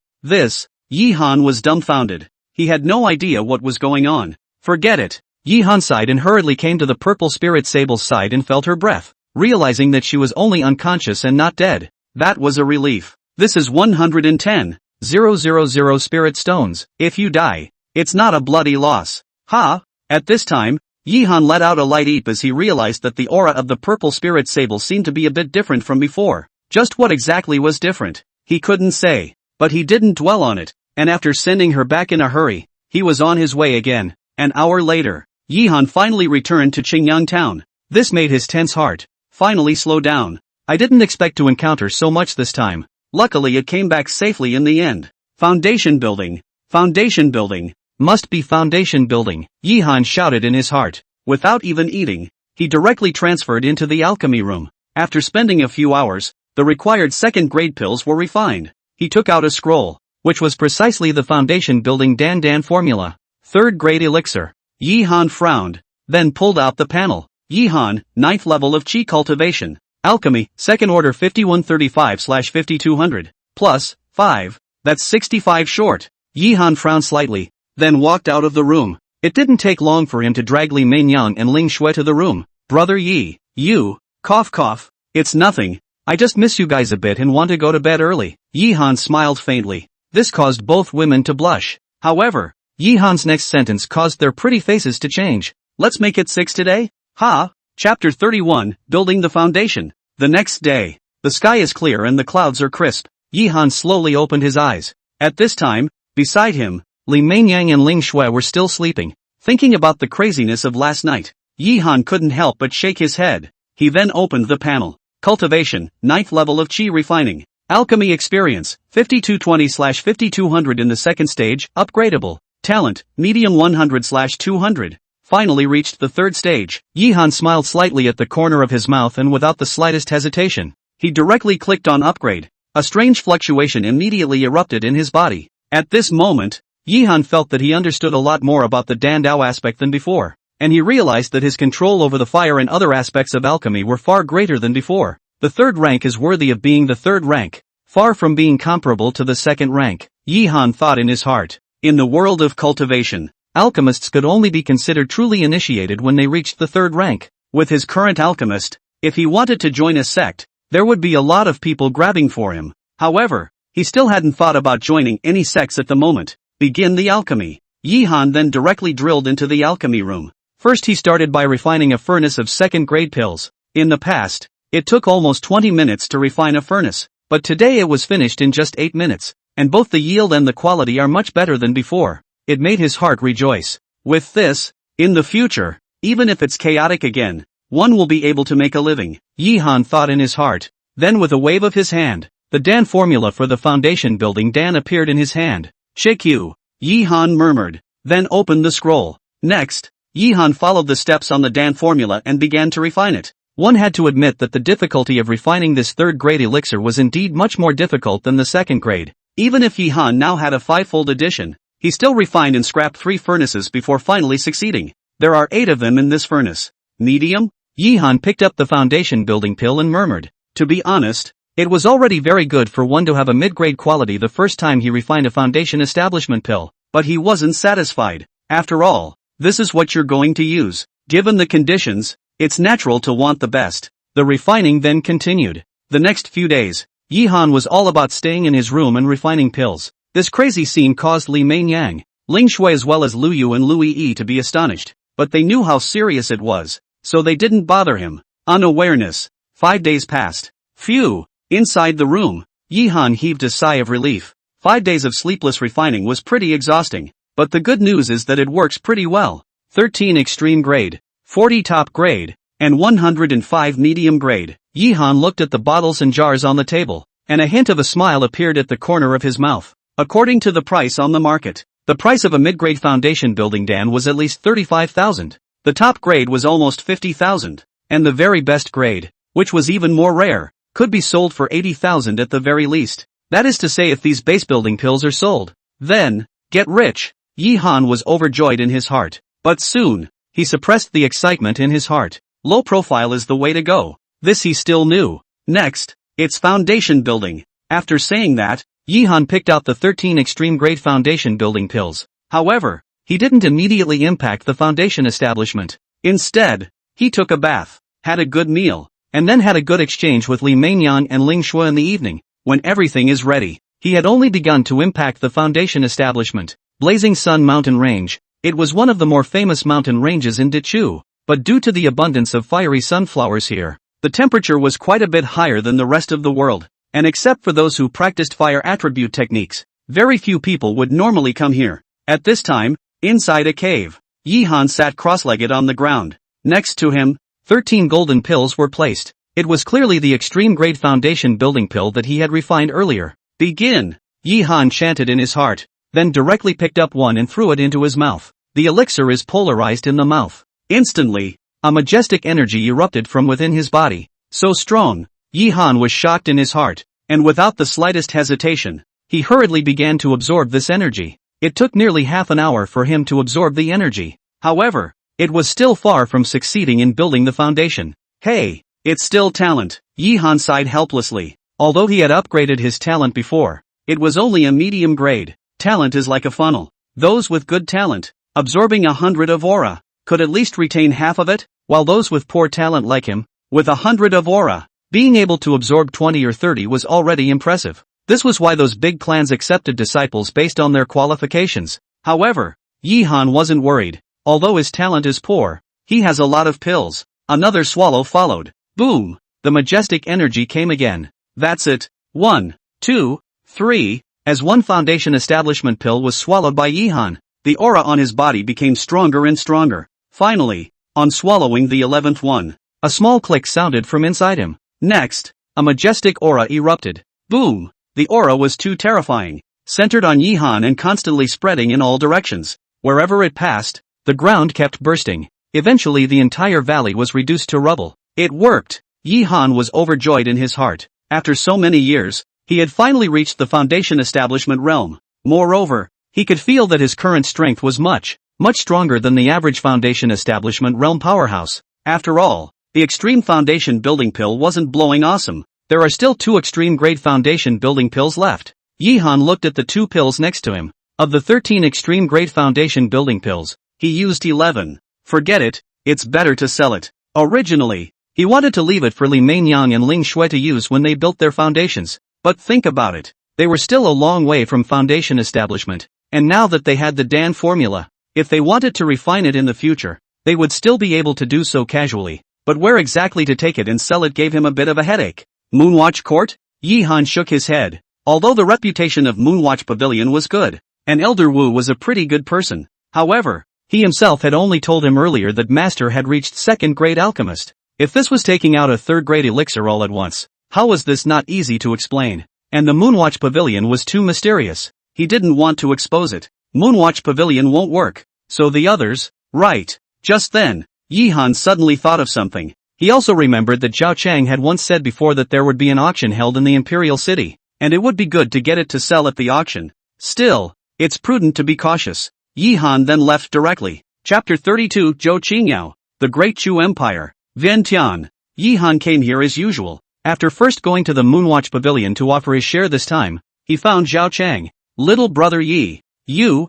[SPEAKER 1] Yi Han was dumbfounded. He had no idea what was going on. Forget it. Yi Han sighed and hurriedly came to the purple spirit sable's side and felt her breath, realizing that she was only unconscious and not dead. That was a relief. This is 110,000 spirit stones. If you die, it's not a bloody loss. Ha! At this time, Yi Han let out a light eep as he realized that the aura of the purple spirit sable seemed to be a bit different from before. Just what exactly was different, he couldn't say, but he didn't dwell on it, and after sending her back in a hurry, he was on his way again. An hour later, Yi Han finally returned to Qingyang town. This made his tense heart finally slow down. I didn't expect to encounter so much this time. Luckily it came back safely in the end. Foundation building. Foundation building. Must be foundation building, Yi Han shouted in his heart. Without even eating, he directly transferred into the alchemy room. After spending a few hours, the required second-grade pills were refined. He took out a scroll, which was precisely the foundation building Dan formula. Third-grade elixir. Yi Han frowned, then pulled out the panel. Yi Han, 9th level of Qi cultivation. Alchemy, second order 5135/5200. Plus, 5. That's 65 short. Yi Han frowned slightly, then walked out of the room. It didn't take long for him to drag Li Meinyang and Ling Shui to the room. Brother Yi, you, cough. It's nothing. I just miss you guys a bit and want to go to bed early. Yi Han smiled faintly. This caused both women to blush. However, Yi Han's next sentence caused their pretty faces to change. Let's make it 6 today? Ha! Chapter 31, Building the Foundation. The next day, the sky is clear and the clouds are crisp. Yi Han slowly opened his eyes. At this time, beside him, Li Meinyang and Ling Shui were still sleeping. Thinking about the craziness of last night, Yi Han couldn't help but shake his head. He then opened the panel. Cultivation, 9th level of Qi refining. Alchemy experience, 5220/5200 in the second stage, upgradable. Talent, medium 100/200. Finally reached the third stage. Yi Han smiled slightly at the corner of his mouth and without the slightest hesitation, he directly clicked on upgrade. A strange fluctuation immediately erupted in his body. At this moment, Yi Han felt that he understood a lot more about the Dan Dao aspect than before, and he realized that his control over the fire and other aspects of alchemy were far greater than before. The third rank is worthy of being the third rank, far from being comparable to the second rank, Yi Han thought in his heart. In the world of cultivation, alchemists could only be considered truly initiated when they reached the third rank. With his current alchemist, if he wanted to join a sect, there would be a lot of people grabbing for him. However, he still hadn't thought about joining any sects at the moment. Begin the alchemy. Yi Han then directly drilled into the alchemy room. First he started by refining a furnace of second-grade pills. In the past, it took almost 20 minutes to refine a furnace, but today it was finished in just 8 minutes, and both the yield and the quality are much better than before. It made his heart rejoice. With this, in the future, even if it's chaotic again, one will be able to make a living, Yi Han thought in his heart. Then with a wave of his hand, the Dan formula for the foundation building Dan appeared in his hand. Shikyu, Yi Han murmured, then opened the scroll. Next, Yi Han followed the steps on the Dan formula and began to refine it. One had to admit that the difficulty of refining this third-grade elixir was indeed much more difficult than the second grade. Even if Yi Han now had a 5-fold addition, he still refined and scrapped 3 furnaces before finally succeeding. There are 8 of them in this furnace. Medium? Yi Han picked up the foundation building pill and murmured. To be honest, it was already very good for one to have a mid-grade quality the first time he refined a foundation establishment pill, but he wasn't satisfied. After all, this is what you're going to use. Given the conditions, it's natural to want the best. The refining then continued. The next few days, Yi Han was all about staying in his room and refining pills. This crazy scene caused Li Meinyang, Ling Shui as well as Lu Yu and Lu Yi to be astonished, but they knew how serious it was, so they didn't bother him. Unawareness. 5 days passed. Phew! Inside the room, Yihan heaved a sigh of relief. 5 days of sleepless refining was pretty exhausting. But the good news is that it works pretty well. 13 extreme grade, 40 top grade, and 105 medium grade. Yihan looked at the bottles and jars on the table, and a hint of a smile appeared at the corner of his mouth. According to the price on the market, the price of a mid-grade foundation building dan was at least 35,000. The top grade was almost 50,000, and the very best grade, which was even more rare, could be sold for 80,000 at the very least. That is to say, if these base building pills are sold, then, get rich. Yihan was overjoyed in his heart. But soon, he suppressed the excitement in his heart. Low profile is the way to go. This he still knew. Next, it's foundation building. After saying that, Yihan picked out the 13 extreme grade foundation building pills. However, he didn't immediately impact the foundation establishment. Instead, he took a bath, had a good meal, and then had a good exchange with Li Meinyang and Ling Shui in the evening. When everything is ready, he had only begun to impact the foundation establishment. Blazing Sun Mountain Range. It was one of the more famous mountain ranges in Dichu, but due to the abundance of fiery sunflowers here, the temperature was quite a bit higher than the rest of the world, and except for those who practiced fire attribute techniques, very few people would normally come here. At this time, inside a cave, Yihan sat cross-legged on the ground. Next to him, 13 golden pills were placed. It was clearly the extreme grade foundation building pill that he had refined earlier. Begin! Yihan chanted in his heart, then directly picked up one and threw it into his mouth. The elixir is polarized in the mouth. Instantly, a majestic energy erupted from within his body. So strong, Yihan was shocked in his heart, and without the slightest hesitation, he hurriedly began to absorb this energy. It took nearly half an hour for him to absorb the energy. However, it was still far from succeeding in building the foundation. Hey, it's still talent. Yihan sighed helplessly. Although he had upgraded his talent before, it was only a medium grade. Talent is like a funnel. Those with good talent, absorbing 100 of aura, could at least retain half of it, while those with poor talent like him, with 100 of aura, being able to absorb 20 or 30 was already impressive. This was why those big clans accepted disciples based on their qualifications. However, Yihan wasn't worried. Although his talent is poor, he has a lot of pills. Another swallow followed. Boom! The majestic energy came again. That's it. 1, 2, 3. As one foundation establishment pill was swallowed by Yihan, the aura on his body became stronger and stronger. Finally, on swallowing the 11th one, a small click sounded from inside him. Next, a majestic aura erupted. Boom! The aura was too terrifying, centered on Yihan and constantly spreading in all directions. Wherever it passed, the ground kept bursting. Eventually the entire valley was reduced to rubble. It worked! Yihan was overjoyed in his heart. After so many years, he had finally reached the foundation establishment realm. Moreover, he could feel that his current strength was much stronger than the average foundation establishment realm powerhouse. After all, the extreme foundation building pill wasn't blowing awesome. There are still 2 extreme grade foundation building pills left. Yihan looked at the 2 pills next to him. Of the 13 extreme grade foundation building pills, he used 11. Forget it, it's better to sell it. Originally, he wanted to leave it for Li Meinyang and Ling Shui to use when they built their foundations. But think about it. They were still a long way from foundation establishment, and now that they had the Dan formula, if they wanted to refine it in the future, they would still be able to do so casually. But where exactly to take it and sell it gave him a bit of a headache. Moonwatch Court? Yihan shook his head. Although the reputation of Moonwatch Pavilion was good, and Elder Wu was a pretty good person. However, he himself had only told him earlier that Master had reached 2nd grade alchemist. If this was taking out a 3rd grade elixir all at once, how was this not easy to explain? And the Moonwatch Pavilion was too mysterious. He didn't want to expose it. Moonwatch Pavilion won't work. So the others, right. Just then, Yihan suddenly thought of something. He also remembered that Zhao Chang had once said before that there would be an auction held in the Imperial City, and it would be good to get it to sell at the auction. Still, it's prudent to be cautious. Yihan then left directly. Chapter 32 Zhou Qingyao, the Great Chu Empire. Vientiane. Yihan came here as usual. After first going to the Moonwatch Pavilion to offer his share this time, he found Zhao Chang. Little brother Yi. You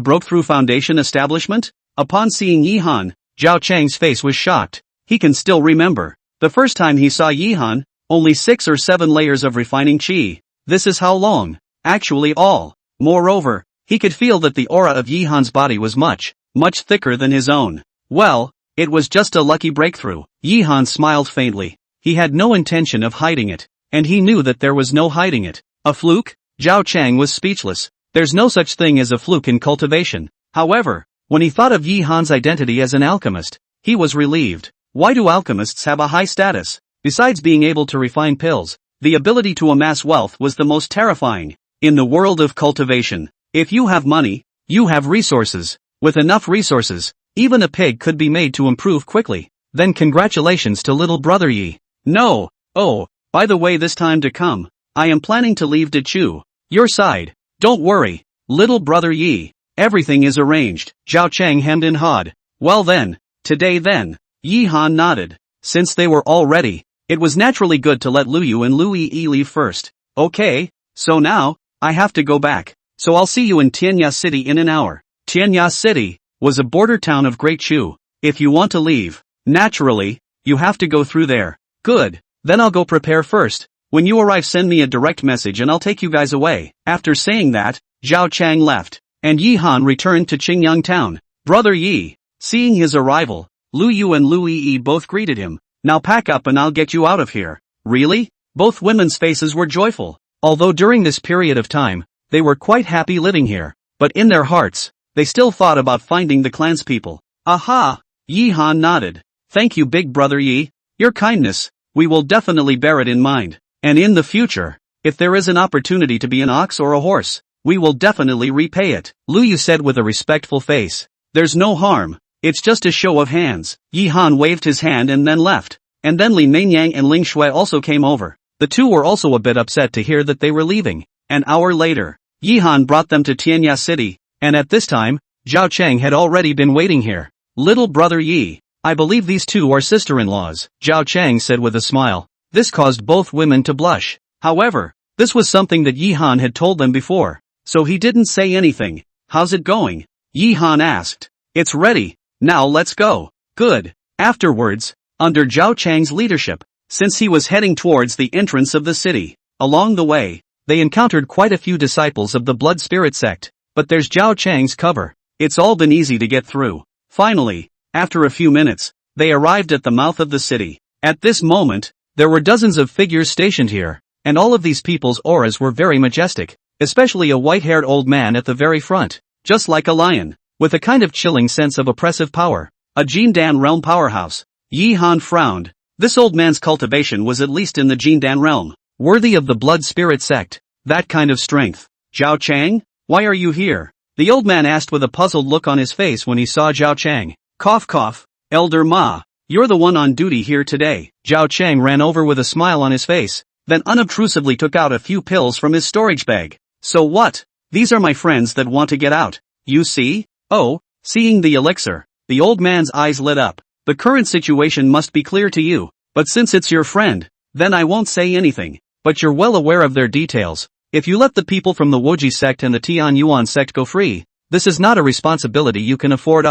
[SPEAKER 1] broke through foundation establishment? Upon seeing Yihan, Zhao Chang's face was shocked. He can still remember. The first time he saw Yihan, only 6 or 7 layers of refining qi. This is how long? Actually all. Moreover, he could feel that the aura of Yihan's body was much thicker than his own. Well, it was just a lucky breakthrough. Yihan smiled faintly. He had no intention of hiding it. And he knew that there was no hiding it. A fluke? Zhao Chang was speechless. There's no such thing as a fluke in cultivation. However, when he thought of Yi Han's identity as an alchemist, he was relieved. Why do alchemists have a high status? Besides being able to refine pills, the ability to amass wealth was the most terrifying. In the world of cultivation, if you have money, you have resources. With enough resources, even a pig could be made to improve quickly. Then congratulations to little brother Yi. No. Oh, by the way, this time to come, I am planning to leave Dechu, your side. Don't worry, little brother Yi. Everything is arranged. Zhao Chang hemmed and hawed. Well then, today then. Yi Han nodded. Since they were all ready, it was naturally good to let Lu Yu and Lu Yi leave first. Okay, so now, I have to go back. So I'll see you in Tianya City in an hour. Tianya City was a border town of Great Chu. If you want to leave, naturally, you have to go through there. Good, then I'll go prepare first. When you arrive, send me a direct message and I'll take you guys away. After saying that, Zhao Chang left, and Yi Han returned to Qingyang town. Brother Yi, seeing his arrival, Lu Yu and Lu Yi both greeted him. Now pack up and I'll get you out of here. Really? Both women's faces were joyful. Although during this period of time, they were quite happy living here. But in their hearts, they still thought about finding the clanspeople. Aha! Yi Han nodded. Thank you, big brother Yi. Your kindness, we will definitely bear it in mind. And in the future, if there is an opportunity to be an ox or a horse, we will definitely repay it. Lu Yu said with a respectful face. There's no harm. It's just a show of hands. Yi Han waved his hand and then left. And then Li Mengyang and Ling Shui also came over. The two were also a bit upset to hear that they were leaving. An hour later, Yi Han brought them to Tianya City, and at this time, Zhao Chang had already been waiting here. Little brother Yi, I believe these two are sister-in-laws, Zhao Chang said with a smile. This caused both women to blush. However, this was something that Yi Han had told them before, so he didn't say anything. How's it going? Yi Han asked. It's ready. Now let's go. Good. Afterwards, under Zhao Chang's leadership, since he was heading towards the entrance of the city, along the way, they encountered quite a few disciples of the Blood Spirit sect, but there's Zhao Chang's cover. It's all been easy to get through. Finally, after a few minutes, they arrived at the mouth of the city. At this moment, there were dozens of figures stationed here, and all of these people's auras were very majestic, especially a white-haired old man at the very front, just like a lion, with a kind of chilling sense of oppressive power. A Jindan realm powerhouse. Yi Han frowned. This old man's cultivation was at least in the Jindan realm, worthy of the Blood Spirit sect. That kind of strength. Zhao Chang? Why are you here? The old man asked with a puzzled look on his face when he saw Zhao Chang. Cough cough. Elder Ma, you're the one on duty here today. Zhao Chang ran over with a smile on his face, then unobtrusively took out a few pills from his storage bag. So what? These are my friends that want to get out. You see? Oh, seeing the elixir, the old man's eyes lit up. The current situation must be clear to you, but since it's your friend, then I won't say anything, but you're well aware of their details. If you let the people from the Woji sect and the Tian Yuan sect go free, this is not a responsibility you can afford.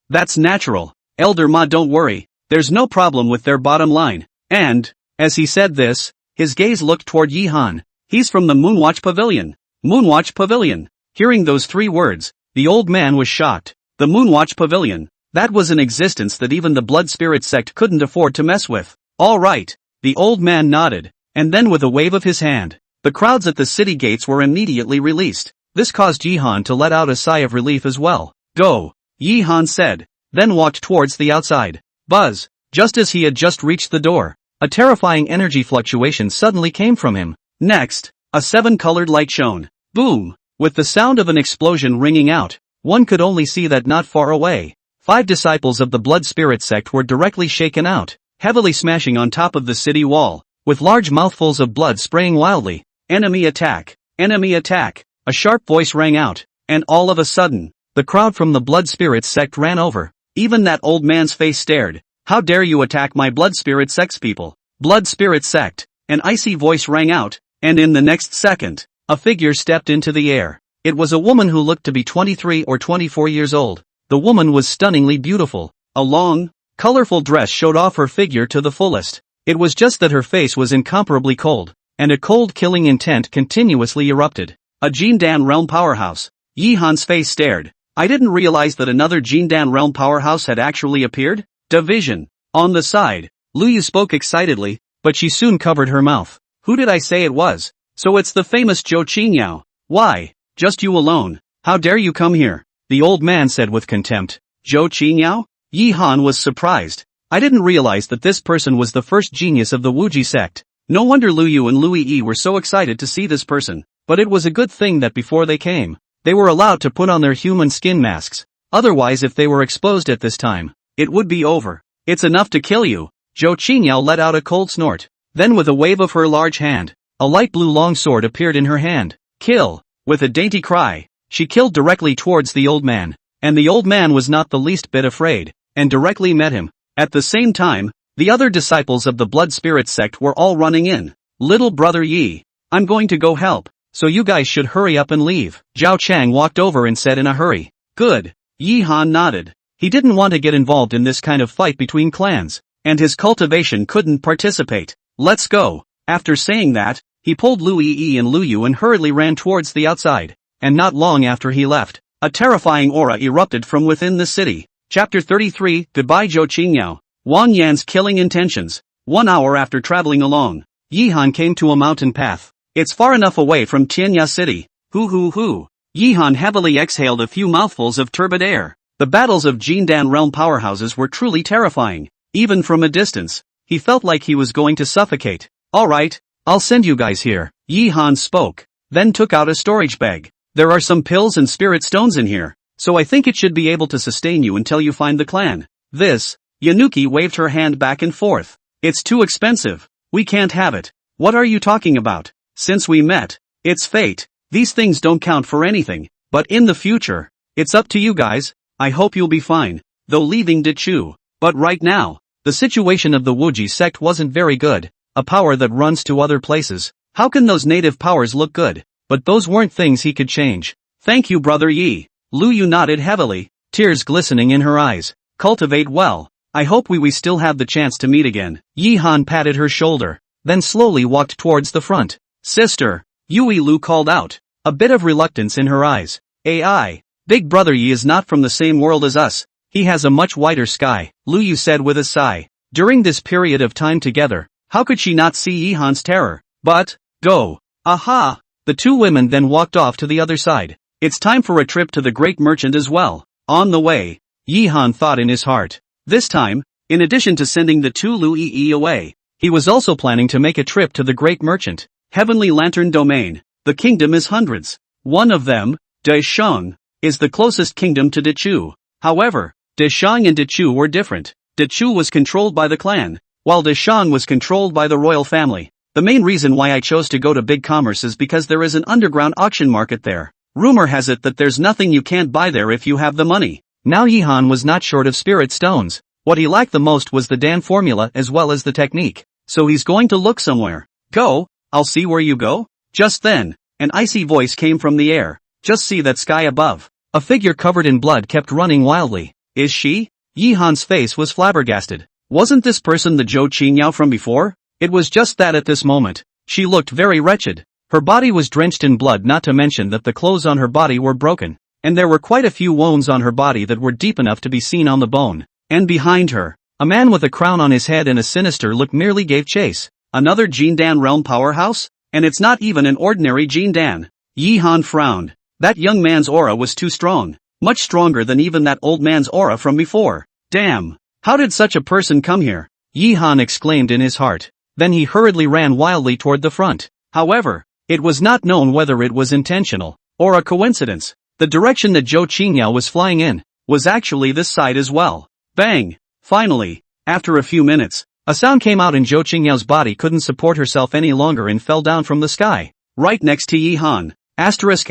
[SPEAKER 1] That's natural. Elder Ma, don't worry, there's no problem with their bottom line. And, as he said this, his gaze looked toward Yi Han. He's from the Moonwatch Pavilion. Moonwatch Pavilion. Hearing those three words, the old man was shocked. The Moonwatch Pavilion. That was an existence that even the Blood Spirit sect couldn't afford to mess with. All right, the old man nodded, and then with a wave of his hand, the crowds at the city gates were immediately released. This caused Yi Han to let out a sigh of relief as well. Go, Yi Han said, then walked towards the outside. Buzz, just as he had just reached the door, a terrifying energy fluctuation suddenly came from him. Next, a seven-colored light shone. Boom! With the sound of an explosion ringing out, one could only see that not far away, 5 disciples of the Blood Spirit sect were directly shaken out, heavily smashing on top of the city wall, with large mouthfuls of blood spraying wildly. Enemy attack! Enemy attack! A sharp voice rang out, and all of a sudden, the crowd from the Blood Spirit sect ran over. Even that old man's face stared. How dare you attack my Blood Spirit sect's people? Blood Spirit sect! An icy voice rang out, and in the next second, a figure stepped into the air. It was a woman who looked to be 23 or 24 years old. The woman was stunningly beautiful. A long, colorful dress showed off her figure to the fullest. It was just that her face was incomparably cold, and a cold killing intent continuously erupted. A Jindan realm powerhouse. Yi Han's face stared. I didn't realize that another Jindan realm powerhouse had actually appeared. Division. On the side, Lu Yu spoke excitedly, but she soon covered her mouth. Who did I say it was? So it's the famous Zhou Qingyao. Why, just you alone. How dare you come here? The old man said with contempt. Zhou Qingyao? Yi Han was surprised. I didn't realize that this person was the first genius of the Wuji sect. No wonder Lu Yu and Lui Yi were so excited to see this person. But it was a good thing that before they came, they were allowed to put on their human skin masks. Otherwise, if they were exposed at this time, it would be over. It's enough to kill you. Zhou Qingyao let out a cold snort. Then with a wave of her large hand, a light blue long sword appeared in her hand. Kill! With a dainty cry, she killed directly towards the old man. And the old man was not the least bit afraid, and directly met him. At the same time, the other disciples of the blood spirit sect were all running in. Little brother Yi, I'm going to go help, so you guys should hurry up and leave. Zhao Chang walked over and said in a hurry. Good. Yi Han nodded. He didn't want to get involved in this kind of fight between clans, and his cultivation couldn't participate. Let's go. After saying that, he pulled Lui Yi and Lu Yu and hurriedly ran towards the outside. And not long after he left, a terrifying aura erupted from within the city. Chapter 33, Goodbye Zhou Qingyao. Wang Yan's killing intentions. 1 hour after traveling along, Yi Han came to a mountain path. It's far enough away from Tianya city. Hoo. Yi Han heavily exhaled a few mouthfuls of turbid air. The battles of Jindan realm powerhouses were truly terrifying. Even from a distance, he felt like he was going to suffocate. Alright, I'll send you guys here. Yi Han spoke, then took out a storage bag. There are some pills and spirit stones in here, so I think it should be able to sustain you until you find the clan. This, Yanuki waved her hand back and forth. It's too expensive. We can't have it. What are you talking about? Since we met, it's fate. These things don't count for anything. But in the future, it's up to you guys. I hope you'll be fine, though leaving Dechu. But right now, the situation of the Wuji sect wasn't very good. A power that runs to other places. How can those native powers look good? But those weren't things he could change. Thank you, brother Yi. Lu Yu nodded heavily, tears glistening in her eyes. Cultivate well. I hope we still have the chance to meet again. Yi Han patted her shoulder, then slowly walked towards the front. Sister, Yui Lu called out, a bit of reluctance in her eyes. AI. Big brother Yi is not from the same world as us. He has a much wider sky, Lu Yu said with a sigh. During this period of time together, how could she not see Yi Han's terror? But, go. Aha! The two women then walked off to the other side. It's time for a trip to the great merchant as well. On the way, Yi Han thought in his heart. This time, in addition to sending the two Lui Yi away, he was also planning to make a trip to the great merchant. Heavenly Lantern Domain. The kingdom is hundreds. One of them, Deshang, is the closest kingdom to Dechu. However, Deshang and Dechu were different. Dechu was controlled by the clan, while Deshang was controlled by the royal family. The main reason why I chose to go to Big Commerce is because there is an underground auction market there. Rumor has it that there's nothing you can't buy there if you have the money. Now Yi Han was not short of spirit stones. What he lacked the most was the Dan formula as well as the technique. So he's going to look somewhere. Go, I'll see where you go. Just then, an icy voice came from the air. Just see that sky above. A figure covered in blood kept running wildly. Is she? Yi Han's face was flabbergasted. Wasn't this person the Zhou Qingyao from before? It was just that at this moment, she looked very wretched. Her body was drenched in blood, not to mention that the clothes on her body were broken, and there were quite a few wounds on her body that were deep enough to be seen on the bone. And behind her, a man with a crown on his head and a sinister look merely gave chase. Another Jindan realm powerhouse? And it's not even an ordinary Jindan. Yi Han frowned. That young man's aura was too strong, much stronger than even that old man's aura from before. Damn! How did such a person come here? Yi Han exclaimed in his heart. Then he hurriedly ran wildly toward the front. However, it was not known whether it was intentional or a coincidence. The direction that Zhou Qingyao was flying in was actually this side as well. Bang! Finally, after a few minutes, a sound came out and Zhou Qingyao's body couldn't support herself any longer and fell down from the sky, right next to Yi Han. Asterisk.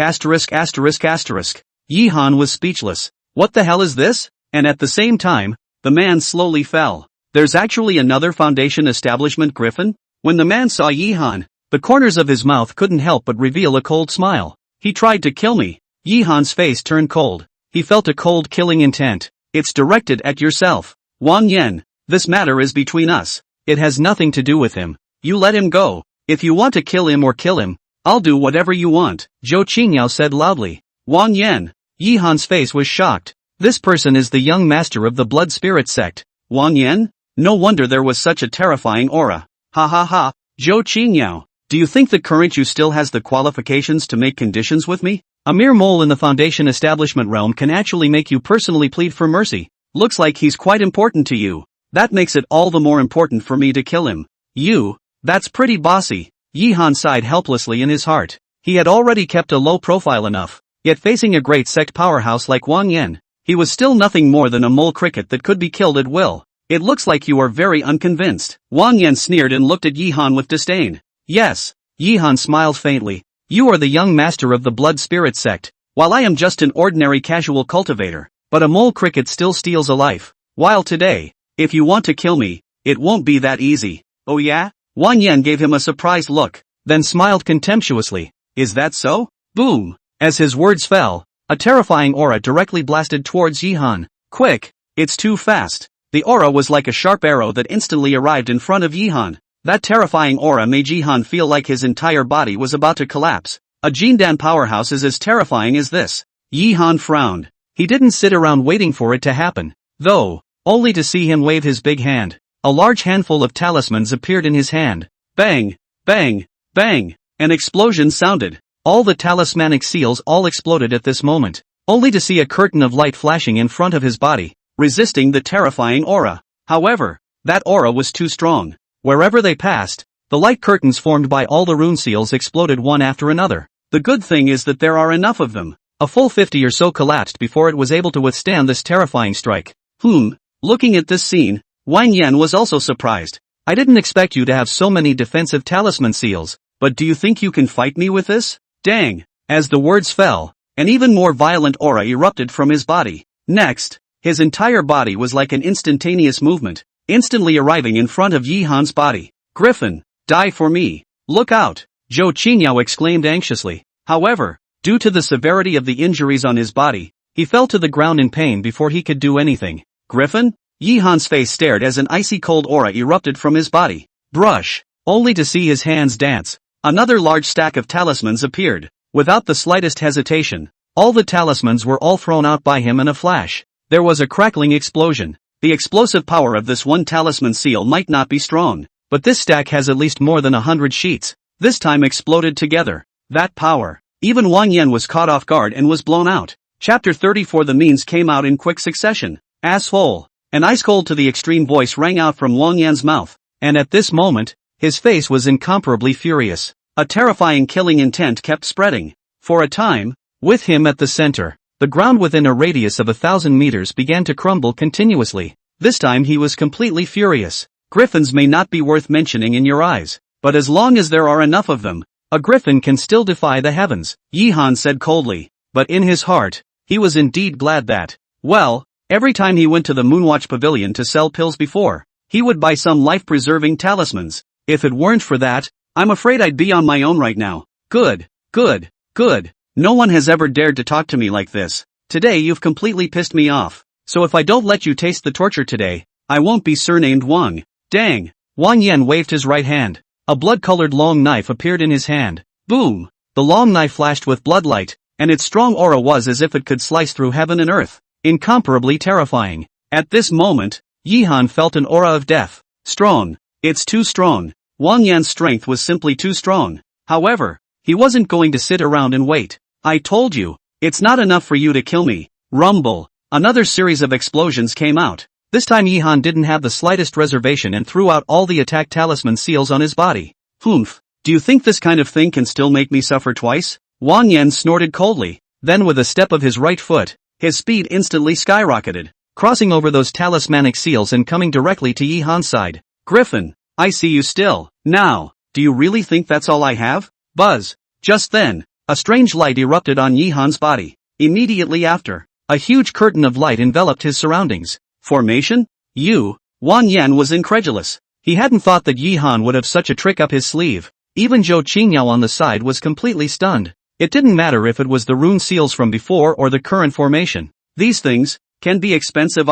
[SPEAKER 1] Yi Han was speechless. What the hell is this? And at the same time, the man slowly fell. There's actually another Foundation establishment Griffin? When the man saw Yi Han, the corners of his mouth couldn't help but reveal a cold smile. He tried to kill me. Yi Han's face turned cold. He felt a cold killing intent. It's directed at yourself. Wang Yan, this matter is between us. It has nothing to do with him. You let him go. If you want to kill him or kill him, I'll do whatever you want, Zhou Qingyao said loudly. Wang Yan. Yi Han's face was shocked. This person is the young master of the blood spirit sect. Wang Yan? No wonder there was such a terrifying aura. Ha ha ha, Zhou Qingyao, do you think the current you still has the qualifications to make conditions with me? A mere mole in the Foundation establishment realm can actually make you personally plead for mercy. Looks like he's quite important to you. That makes it all the more important for me to kill him. That's pretty bossy. Yi Han sighed helplessly in his heart. He had already kept a low profile enough, yet facing a great sect powerhouse like Wang Yan, he was still nothing more than a mole cricket that could be killed at will. It looks like you are very unconvinced. Wang Yan sneered and looked at Yi Han with disdain. Yes, Yi Han smiled faintly. You are the young master of the blood spirit sect, while I am just an ordinary casual cultivator. But a mole cricket still steals a life. While today, if you want to kill me, it won't be that easy. Oh yeah? Wang Yan gave him a surprised look, then smiled contemptuously. Is that so? Boom! As his words fell, a terrifying aura directly blasted towards Yi Han. Quick! It's too fast. The aura was like a sharp arrow that instantly arrived in front of Yi Han. That terrifying aura made Yi Han feel like his entire body was about to collapse. A Jindan powerhouse is as terrifying as this. Yi Han frowned. He didn't sit around waiting for it to happen, though, only to see him wave his big hand. A large handful of talismans appeared in his hand. Bang! Bang! Bang! An explosion sounded. All the talismanic seals all exploded at this moment, only to see a curtain of light flashing in front of his body, resisting the terrifying aura. However, that aura was too strong. Wherever they passed, the light curtains formed by all the rune seals exploded one after another. The good thing is that there are enough of them. A full 50 or so collapsed before it was able to withstand this terrifying strike. Looking at this scene, Wang Yan was also surprised. I didn't expect you to have so many defensive talisman seals, but do you think you can fight me with this? Dang! As the words fell, an even more violent aura erupted from his body. Next, his entire body was like an instantaneous movement, instantly arriving in front of Yi Han's body. Griffin, die for me. Look out! Zhou Qingyao exclaimed anxiously. However, due to the severity of the injuries on his body, he fell to the ground in pain before he could do anything. Griffin? Yi Han's face stared as an icy cold aura erupted from his body. Brush! Only to see his hands dance. Another large stack of talismans appeared. Without the slightest hesitation, all the talismans were all thrown out by him in a flash. There was a crackling explosion. The explosive power of this one talisman seal might not be strong, but this stack has at least more than 100 sheets. This time exploded together. That power. Even Wang Yan was caught off guard and was blown out. Chapter 34. The means came out in quick succession. Asshole. An ice cold to the extreme voice rang out from Wang Yan's mouth, and at this moment, his face was incomparably furious. A terrifying killing intent kept spreading. For a time, with him at the center, the ground within a radius of 1,000 meters began to crumble continuously. This time he was completely furious. Griffins may not be worth mentioning in your eyes, but as long as there are enough of them, a griffin can still defy the heavens, Yi Han said coldly. But in his heart, he was indeed glad that, well, every time he went to the Moonwatch Pavilion to sell pills before, he would buy some life-preserving talismans. If it weren't for that, I'm afraid I'd be on my own right now. Good. No one has ever dared to talk to me like this. Today you've completely pissed me off. So if I don't let you taste the torture today, I won't be surnamed Wang. Dang! Wang Yan waved his right hand. A blood-colored long knife appeared in his hand. Boom! The long knife flashed with bloodlight, and its strong aura was as if it could slice through heaven and earth. Incomparably terrifying. At this moment, Yi Han felt an aura of death. Strong. It's too strong. Wang Yan's strength was simply too strong. However, he wasn't going to sit around and wait. I told you, it's not enough for you to kill me. Rumble. Another series of explosions came out. This time Yi Han didn't have the slightest reservation and threw out all the attack talisman seals on his body. Do you think this kind of thing can still make me suffer twice? Wang Yan snorted coldly. Then with a step of his right foot, his speed instantly skyrocketed, crossing over those talismanic seals and coming directly to Yi Han's side. Griffin, I see you still. Now, do you really think that's all I have? Buzz. Just then, a strange light erupted on Yi Han's body. Immediately after, a huge curtain of light enveloped his surroundings. Formation? Wang Yan was incredulous. He hadn't thought that Yi Han would have such a trick up his sleeve. Even Zhou Qingyao on the side was completely stunned. It didn't matter if it was the rune seals from before or the current formation. These things can be expensive.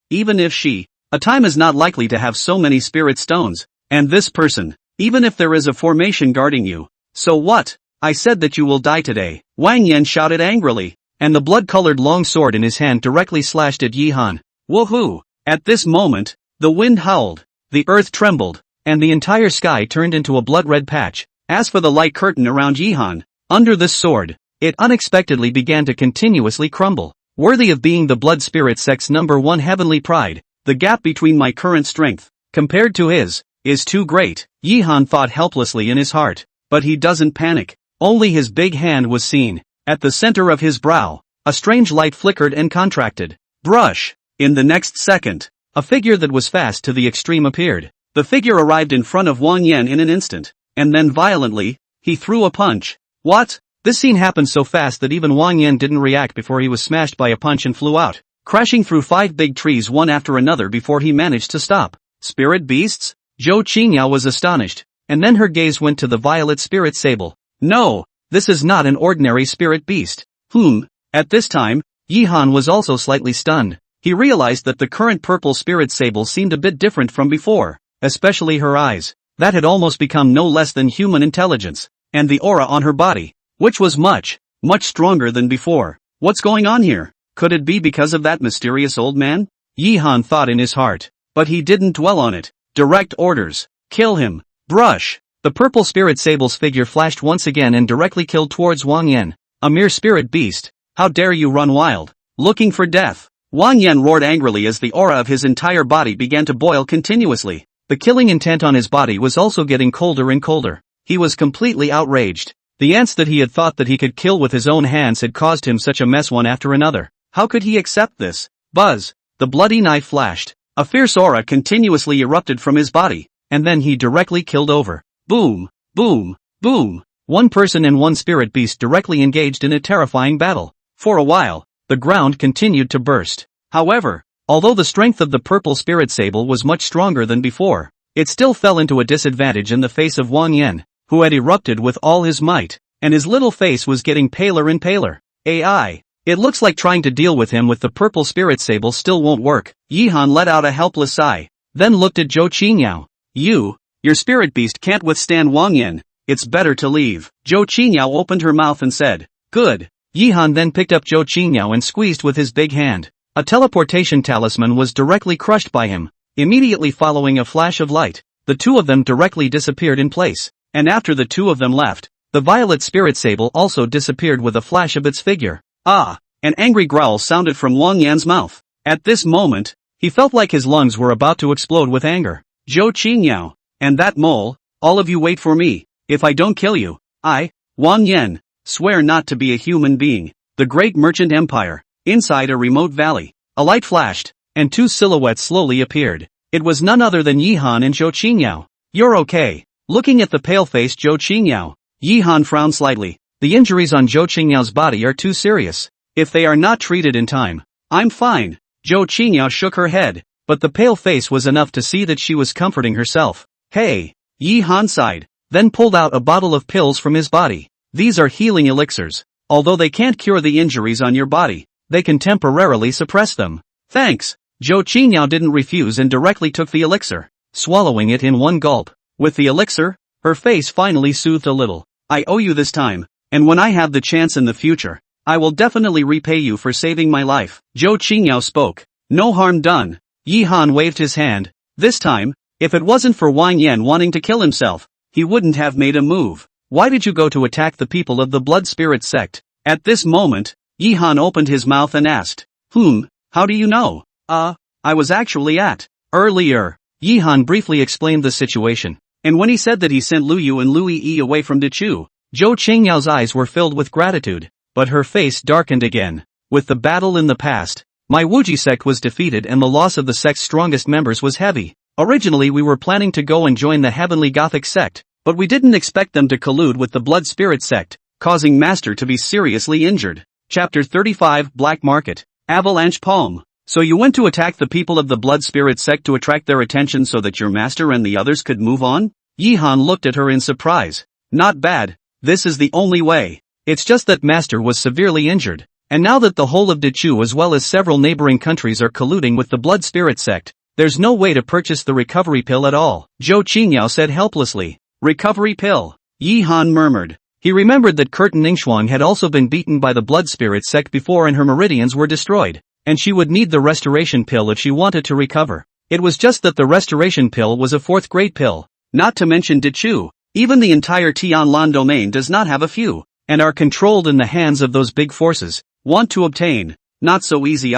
[SPEAKER 1] Even if a time is not likely to have so many spirit stones. And this person, even if there is a formation guarding you. So what? I said that you will die today. Wang Yan shouted angrily, and the blood-colored long sword in his hand directly slashed at Yi Han. Woohoo! At this moment, the wind howled, the earth trembled, and the entire sky turned into a blood-red patch. As for the light curtain around Yihan, under this sword, it unexpectedly began to continuously crumble. Worthy of being the blood spirit sect's #1 heavenly pride, the gap between my current strength, compared to his, is too great. Yihan thought helplessly in his heart, but he doesn't panic. Only his big hand was seen. At the center of his brow, a strange light flickered and contracted. Brush! In the next second, a figure that was fast to the extreme appeared. The figure arrived in front of Wang Yan in an instant, and then violently, he threw a punch. What? This scene happened so fast that even Wang Yan didn't react before he was smashed by a punch and flew out, crashing through 5 big trees one after another before he managed to stop. Spirit beasts? Zhou Qingyao was astonished, and then her gaze went to the violet spirit sable. No, this is not an ordinary spirit beast. At this time, Yihan was also slightly stunned. He realized that the current purple spirit sable seemed a bit different from before, especially her eyes, that had almost become no less than human intelligence, and the aura on her body, which was much stronger than before. What's going on here? Could it be because of that mysterious old man? Yihan thought in his heart, but he didn't dwell on it. Direct orders. Kill him. Brush. The purple spirit sable's figure flashed once again and directly killed towards Wang Yan. A mere spirit beast. How dare you run wild, looking for death? Wang Yan roared angrily as the aura of his entire body began to boil continuously. The killing intent on his body was also getting colder and colder. He was completely outraged. The ants that he had thought that he could kill with his own hands had caused him such a mess one after another. How could he accept this? Buzz! The bloody knife flashed. A fierce aura continuously erupted from his body, and then he directly killed over. Boom! Boom! Boom! One person and one spirit beast directly engaged in a terrifying battle. For a while, the ground continued to burst. However, although the strength of the purple spirit sable was much stronger than before, it still fell into a disadvantage in the face of Wang Yan, who had erupted with all his might, and his little face was getting paler and paler. AI. It looks like trying to deal with him with the purple spirit sable still won't work. Yihan let out a helpless sigh, then looked at Zhou Qingyao. Your spirit beast can't withstand Wang Yan. It's better to leave. Zhou Qingyao opened her mouth and said, good. Yihan then picked up Zhou Qingyao and squeezed with his big hand. A teleportation talisman was directly crushed by him. Immediately following a flash of light, the two of them directly disappeared in place, and after the two of them left, the violet spirit sable also disappeared with a flash of its figure. Ah! An angry growl sounded from Wang Yan's mouth. At this moment, he felt like his lungs were about to explode with anger. Zhou Qingyao, and that mole, all of you wait for me. If I don't kill you, I, Wang Yan, swear not to be a human being. The great merchant empire. Inside a remote valley, a light flashed, and two silhouettes slowly appeared. It was none other than Yihan and Zhou Qingyao. You're okay. Looking at the pale-faced Zhou Qingyao, Yihan frowned slightly. The injuries on Zhou Qingyao's body are too serious. If they are not treated in time, I'm fine. Zhou Qingyao shook her head, but the pale face was enough to see that she was comforting herself. Hey! Yihan sighed, then pulled out a bottle of pills from his body. These are healing elixirs. Although they can't cure the injuries on your body, they can temporarily suppress them. Thanks. Zhou Qingyao didn't refuse and directly took the elixir, swallowing it in one gulp. With the elixir, her face finally soothed a little. I owe you this time, and when I have the chance in the future, I will definitely repay you for saving my life. Zhou Qingyao spoke. No harm done. Yihan waved his hand. This time, if it wasn't for Wang Yan wanting to kill himself, he wouldn't have made a move. Why did you go to attack the people of the blood spirit sect? At this moment, Yihan opened his mouth and asked. How do you know? I was actually at. Earlier. Yihan briefly explained the situation, and when he said that he sent Lu Yu and Lu Yi away from Dechu, Zhou Qingyao's eyes were filled with gratitude, but her face darkened again. With the battle in the past, my Wuji sect was defeated and the loss of the sect's strongest members was heavy. Originally we were planning to go and join the Heavenly Gothic sect, but we didn't expect them to collude with the Blood Spirit sect, causing Master to be seriously injured. Chapter 35 Black Market. Avalanche Palm. So you went to attack the people of the Blood Spirit sect to attract their attention so that your master and the others could move on? Yihan looked at her in surprise. Not bad. This is the only way. It's just that master was severely injured, and now that the whole of Dechu as well as several neighboring countries are colluding with the Blood Spirit sect, there's no way to purchase the recovery pill at all. Zhou Qingyao said helplessly. Recovery pill. Yihan murmured. He remembered that Curtin Ningxuang had also been beaten by the Blood Spirit sect before and her meridians were destroyed, and she would need the restoration pill if she wanted to recover. It was just that the restoration pill was a 4th grade pill, not to mention Dechu. Even the entire Tianlan domain does not have a few, and are controlled in the hands of those big forces. Want to obtain? Not so easy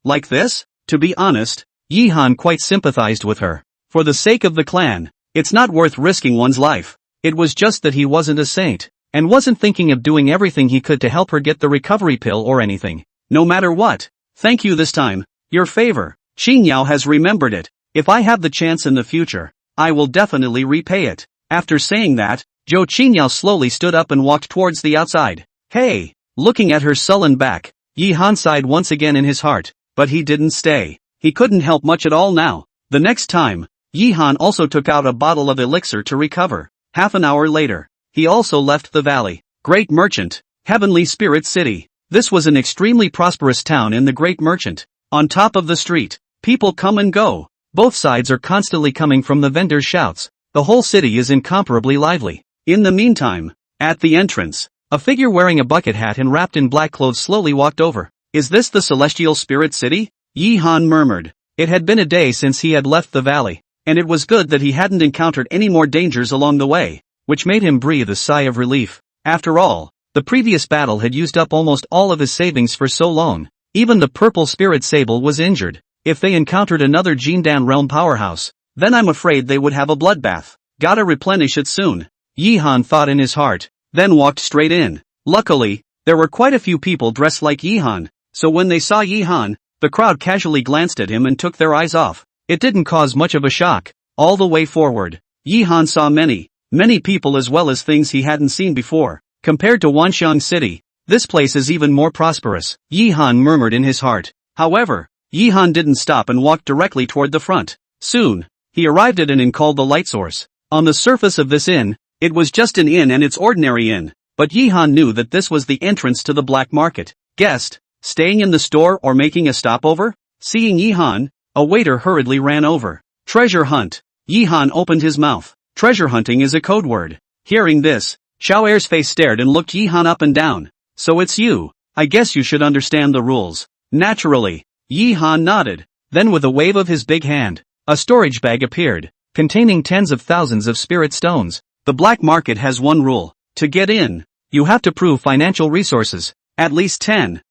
[SPEAKER 1] like this? To be honest, Yi Han quite sympathized with her. For the sake of the clan, it's not worth risking one's life. It was just that he wasn't a saint, and wasn't thinking of doing everything he could to help her get the recovery pill or anything. No matter what. Thank you this time. Your favor. Qing Yao has remembered it. If I have the chance in the future, I will definitely repay it. After saying that, Zhou Qingyao slowly stood up and walked towards the outside. Hey! Looking at her sullen back, Yi Han sighed once again in his heart, but he didn't stay. He couldn't help much at all now. The next time, Yi Han also took out a bottle of elixir to recover. Half an hour later, he also left the valley. Great Merchant, Heavenly Spirit City. This was an extremely prosperous town in the Great Merchant. On top of the street, people come and go. Both sides are constantly coming from the vendors' shouts. The whole city is incomparably lively. In the meantime, at the entrance, a figure wearing a bucket hat and wrapped in black clothes slowly walked over. Is this the Celestial Spirit City? Yi Han murmured. It had been a day since he had left the valley, and it was good that he hadn't encountered any more dangers along the way, which made him breathe a sigh of relief. After all, the previous battle had used up almost all of his savings for so long. Even the purple spirit sable was injured. If they encountered another Jindan realm powerhouse, then I'm afraid they would have a bloodbath. Gotta replenish it soon. Yi Han thought in his heart, then walked straight in. Luckily, there were quite a few people dressed like Yi Han, so when they saw Yi Han, the crowd casually glanced at him and took their eyes off. It didn't cause much of a shock. All the way forward, Yi Han saw many people as well as things he hadn't seen before. Compared to Wanxiang City, this place is even more prosperous, Yi Han murmured in his heart. However, Yi Han didn't stop and walked directly toward the front. Soon, he arrived at an inn called the Light Source. On the surface of this inn, it was just an inn and its ordinary inn, but Yi Han knew that this was the entrance to the black market. Guest, staying in the store or making a stopover? Seeing Yi Han, a waiter hurriedly ran over. Treasure hunt. Yi Han opened his mouth. Treasure hunting is a code word. Hearing this, Xiao Er's face stared and looked Yi Han up and down. So it's you. I guess you should understand the rules. Naturally, Yi Han nodded. Then with a wave of his big hand, a storage bag appeared, containing tens of thousands of spirit stones. The black market has one rule. To get in, you have to prove financial resources. At least 10,000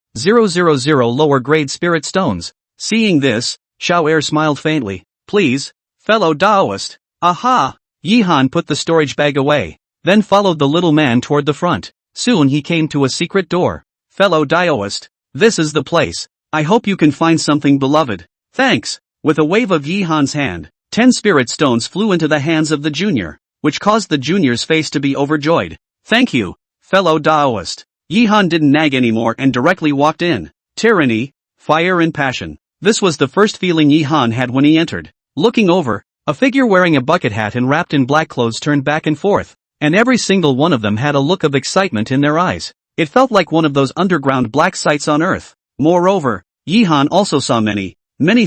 [SPEAKER 1] lower grade spirit stones. Seeing this, Xiao Er smiled faintly. Please, fellow Daoist. Aha! Yi Han put the storage bag away, then followed the little man toward the front. Soon he came to a secret door. Fellow Daoist, this is the place. I hope you can find something beloved. Thanks. With a wave of Yi Han's hand, 10 spirit stones flew into the hands of the junior, which caused the junior's face to be overjoyed. Thank you, fellow Daoist. Yi Han didn't nag anymore and directly walked in. Tyranny, fire and passion. This was the first feeling Yi Han had when he entered. Looking over, a figure wearing a bucket hat and wrapped in black clothes turned back and forth, and every single one of them had a look of excitement in their eyes. It felt like one of those underground black sites on Earth. Moreover, Yi Han also saw many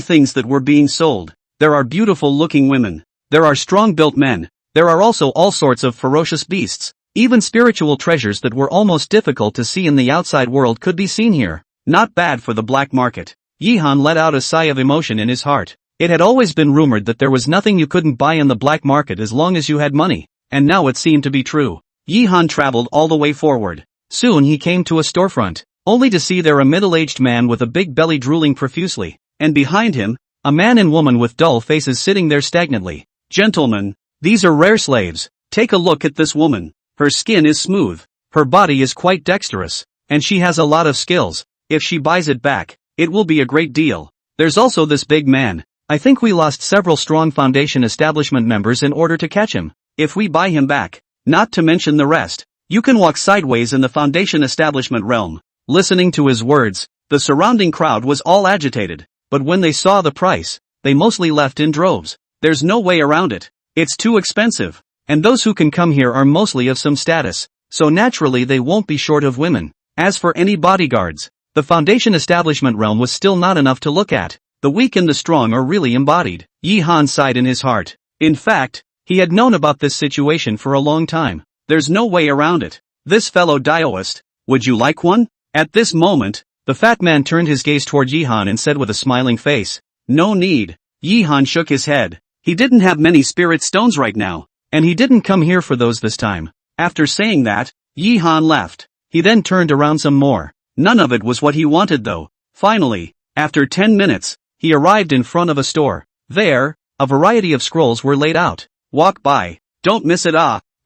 [SPEAKER 1] things that were being sold. There are beautiful-looking women. There are strong-built men. There are also all sorts of ferocious beasts. Even spiritual treasures that were almost difficult to see in the outside world could be seen here. Not bad for the black market. Yi Han let out a sigh of emotion in his heart. It had always been rumored that there was nothing you couldn't buy in the black market as long as you had money, and now it seemed to be true. Yi Han traveled all the way forward. Soon he came to a storefront, only to see there a middle-aged man with a big belly drooling profusely, and behind him, a man and woman with dull faces sitting there stagnantly. Gentlemen, these are rare slaves. Take a look at this woman. Her skin is smooth, her body is quite dexterous, and she has a lot of skills. If she buys it back, it will be a great deal. There's also this big man. I think we lost several strong Foundation establishment members in order to catch him. If we buy him back, not to mention the rest, you can walk sideways in the Foundation establishment realm. Listening to his words, the surrounding crowd was all agitated, but when they saw the price, they mostly left in droves. There's no way around it. It's too expensive, and those who can come here are mostly of some status, so naturally they won't be short of women. As for any bodyguards, the Foundation establishment realm was still not enough to look at. The weak and the strong are really embodied. Yi Han sighed in his heart. In fact, he had known about this situation for a long time. There's no way around it. This fellow Daoist, would you like one? At this moment, the fat man turned his gaze toward Yi Han and said with a smiling face, no need. Yi Han shook his head. He didn't have many spirit stones right now, And he didn't come here for those this time. After saying that, Yi Han left. He then turned around some more. None of it was what he wanted though. Finally, after 10 minutes, he arrived in front of a store. There, a variety of scrolls were laid out. Walk by. Don't miss it.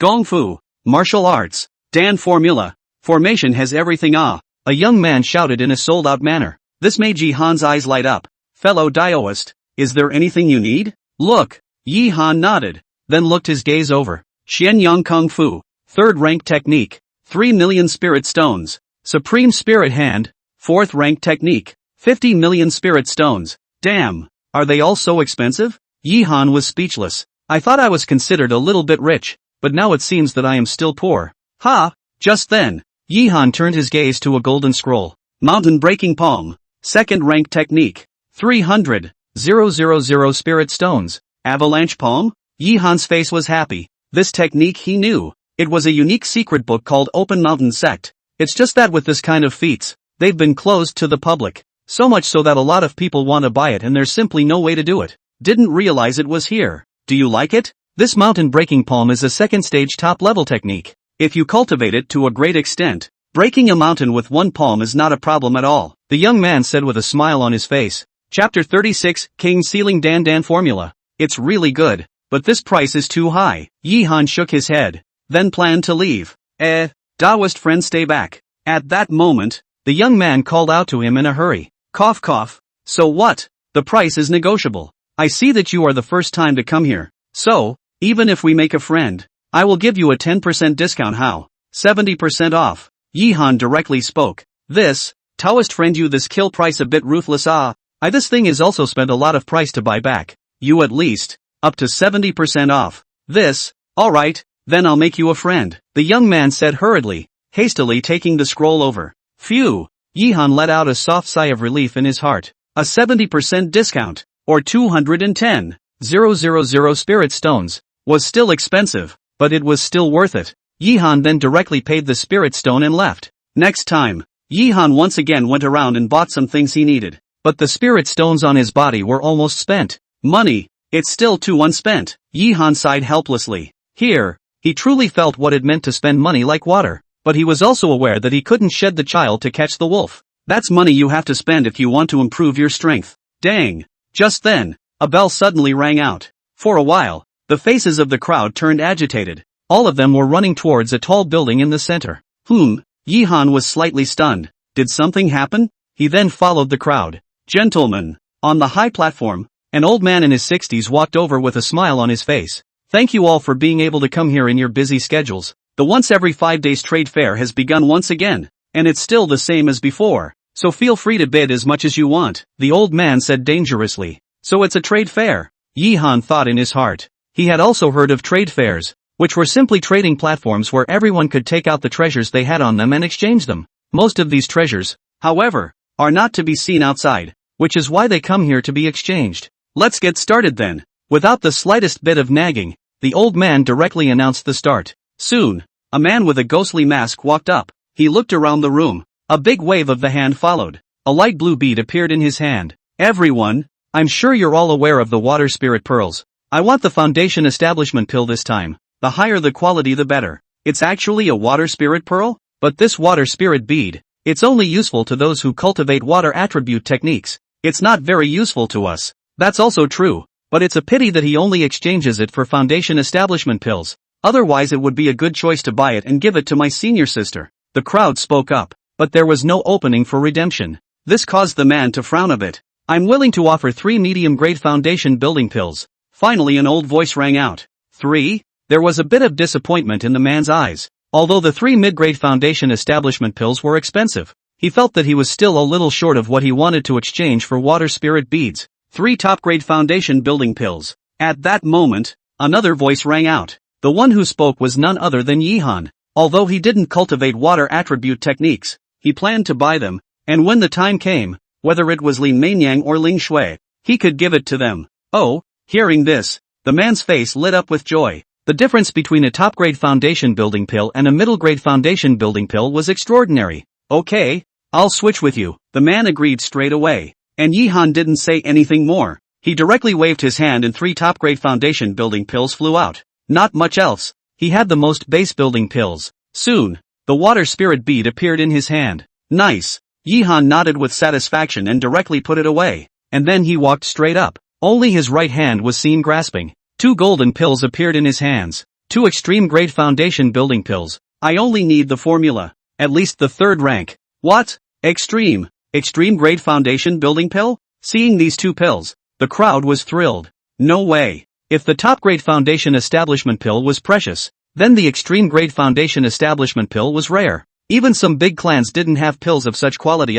[SPEAKER 1] Gong Fu. Martial arts. Dan formula. Formation has everything. A young man shouted in a sold-out manner. This made Yi Han's eyes light up. Fellow daoist, is there anything you need? Look. Yi Han nodded, then looked his gaze over. Xian Yang Kung Fu. Third rank technique. 3 million spirit stones. Supreme spirit hand. Fourth rank technique. 50 million spirit stones. Damn. Are they all so expensive? Yi Han was speechless. I thought I was considered a little bit rich, but now it seems that I am still poor. Ha! Just then, Yi Han turned his gaze to a golden scroll. Mountain breaking palm. Second rank technique. 300,000 spirit stones. Avalanche palm? Yi Han's face was happy. This technique he knew. It was a unique secret book called Open Mountain Sect. It's just that with this kind of feats, they've been closed to the public. So much so that a lot of people want to buy it and there's simply no way to do it. Didn't realize it was here. Do you like it? This mountain breaking palm is a second stage top level technique. If you cultivate it to a great extent, breaking a mountain with one palm is not a problem at all. The young man said with a smile on his face. Chapter 36, King Sealing Dan Formula. It's really good, but this price is too high. Yi Han shook his head, then planned to leave. Daoist friend, stay back. At that moment, the young man called out to him in a hurry. Cough cough. So what? The price is negotiable. I see that you are the first time to come here. So, even if we make a friend, I will give you a 10% discount. How? 70% off. Yi Han directly spoke. This, Taoist friend, you this kill price a bit ruthless. This thing is also spent a lot of price to buy back. You at least, up to 70% off. This, alright, then I'll make you a friend. The young man said hurriedly, hastily taking the scroll over. Phew. Yi Han let out a soft sigh of relief in his heart. A 70% discount, or 210,000 spirit stones, was still expensive, but it was still worth it. Yi Han then directly paid the spirit stone and left. Next time, Yi Han once again went around and bought some things he needed, but the spirit stones on his body were almost spent. Money, it's still too unspent. Yi Han sighed helplessly. Here, he truly felt what it meant to spend money like water, but he was also aware that he couldn't shed the child to catch the wolf. That's money you have to spend if you want to improve your strength. Dang. Just then, a bell suddenly rang out. For a while, the faces of the crowd turned agitated. All of them were running towards a tall building in the center. Yi Han was slightly stunned. Did something happen? He then followed the crowd. Gentlemen. On the high platform, an old man in his 60s walked over with a smile on his face. Thank you all for being able to come here in your busy schedules. The once every 5 days trade fair has begun once again, and it's still the same as before. So feel free to bid as much as you want, the old man said dangerously. So it's a trade fair? Yi Han thought in his heart. He had also heard of trade fairs, which were simply trading platforms where everyone could take out the treasures they had on them and exchange them. Most of these treasures, however, are not to be seen outside, which is why they come here to be exchanged. Let's get started then. Without the slightest bit of nagging, the old man directly announced the start. Soon, a man with a ghostly mask walked up. He looked around the room. A big wave of the hand followed. A light blue bead appeared in his hand. Everyone, I'm sure you're all aware of the water spirit pearls. I want the foundation establishment pill this time. The higher the quality the better. It's actually a water spirit pearl? But this water spirit bead, it's only useful to those who cultivate water attribute techniques. It's not very useful to us. That's also true, but it's a pity that he only exchanges it for foundation establishment pills. Otherwise it would be a good choice to buy it and give it to my senior sister. The crowd spoke up, but there was no opening for redemption. This caused the man to frown a bit. I'm willing to offer 3 medium-grade foundation building pills. Finally an old voice rang out. 3? There was a bit of disappointment in the man's eyes. Although the 3 mid-grade foundation establishment pills were expensive, he felt that he was still a little short of what he wanted to exchange for water spirit beads. 3 top-grade foundation building pills. At that moment, another voice rang out. The one who spoke was none other than Yi Han. Although he didn't cultivate water attribute techniques, he planned to buy them, and when the time came, whether it was Lin Mainyang or Ling Shui, he could give it to them. Oh, hearing this, the man's face lit up with joy. The difference between a top-grade foundation building pill and a middle-grade foundation building pill was extraordinary. Okay, I'll switch with you. The man agreed straight away. And Yi Han didn't say anything more. He directly waved his hand and 3 top-grade foundation building pills flew out. Not much else. He had the most base-building pills. Soon, the water spirit bead appeared in his hand. Nice. Yihan nodded with satisfaction and directly put it away. And then he walked straight up. Only his right hand was seen grasping. 2 golden pills appeared in his hands. 2 extreme grade foundation building pills. I only need the formula. At least the 3rd rank. What? Extreme grade foundation building pill? Seeing these 2 pills, the crowd was thrilled. No way. If the top grade foundation establishment pill was precious, then the extreme grade foundation establishment pill was rare. Even some big clans didn't have pills of such quality.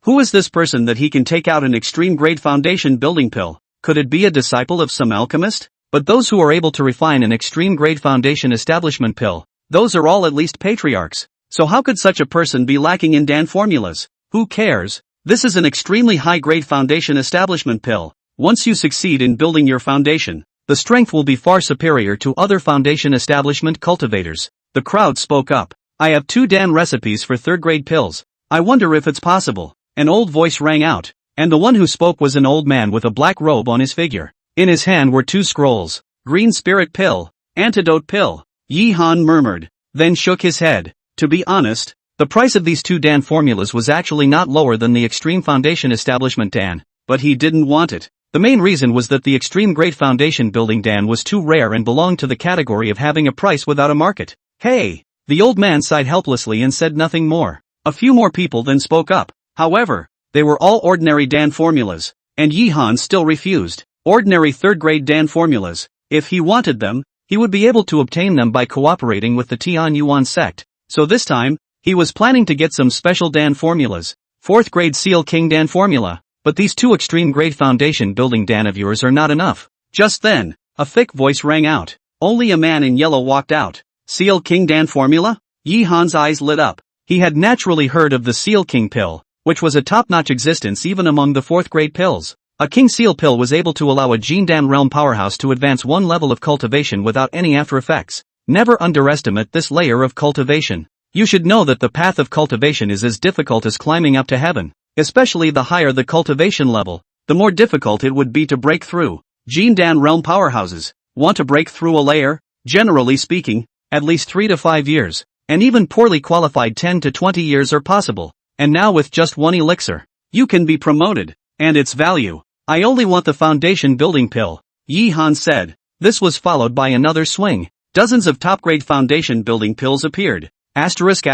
[SPEAKER 1] Who is this person that he can take out an extreme grade foundation building pill? Could it be a disciple of some alchemist? But those who are able to refine an extreme grade foundation establishment pill, those are all at least patriarchs. So how could such a person be lacking in Dan formulas? Who cares? This is an extremely high grade foundation establishment pill. Once you succeed in building your foundation, the strength will be far superior to other foundation establishment cultivators. The crowd spoke up. I have 2 Dan recipes for 3rd grade pills. I wonder if it's possible. An old voice rang out, and the one who spoke was an old man with a black robe on his figure. In his hand were 2 scrolls. Green spirit pill, antidote pill. Yihan murmured, then shook his head. To be honest, the price of these 2 Dan formulas was actually not lower than the Extreme Foundation Establishment Dan, but he didn't want it. The main reason was that the Extreme Grade Foundation Building Dan was too rare and belonged to the category of having a price without a market. Hey! The old man sighed helplessly and said nothing more. A few more people then spoke up. However, they were all ordinary Dan formulas, and Yihan still refused. Ordinary 3rd grade Dan formulas. If he wanted them, he would be able to obtain them by cooperating with the Tian Yuan sect. So this time, he was planning to get some special Dan formulas. 4th grade Seal King Dan formula. But these 2 extreme grade foundation building Dan of yours are not enough. Just then, a thick voice rang out. Only a man in yellow walked out. Seal King Dan formula? Yihan's eyes lit up. He had naturally heard of the Seal King pill, which was a top-notch existence even among the 4th grade pills. A King Seal pill was able to allow a Jin Dan realm powerhouse to advance 1 level of cultivation without any after effects. Never underestimate this layer of cultivation. You should know that the path of cultivation is as difficult as climbing up to heaven. Especially the higher the cultivation level, the more difficult it would be to break through. Jin Dan realm powerhouses want to break through a layer, generally speaking, at least 3 to 5 years, and even poorly qualified 10 to 20 years are possible. And now with just 1 elixir, you can be promoted, and its value. I only want the foundation building pill, Yihan said. This was followed by another swing. Dozens of top-grade foundation building pills appeared. Asterisk.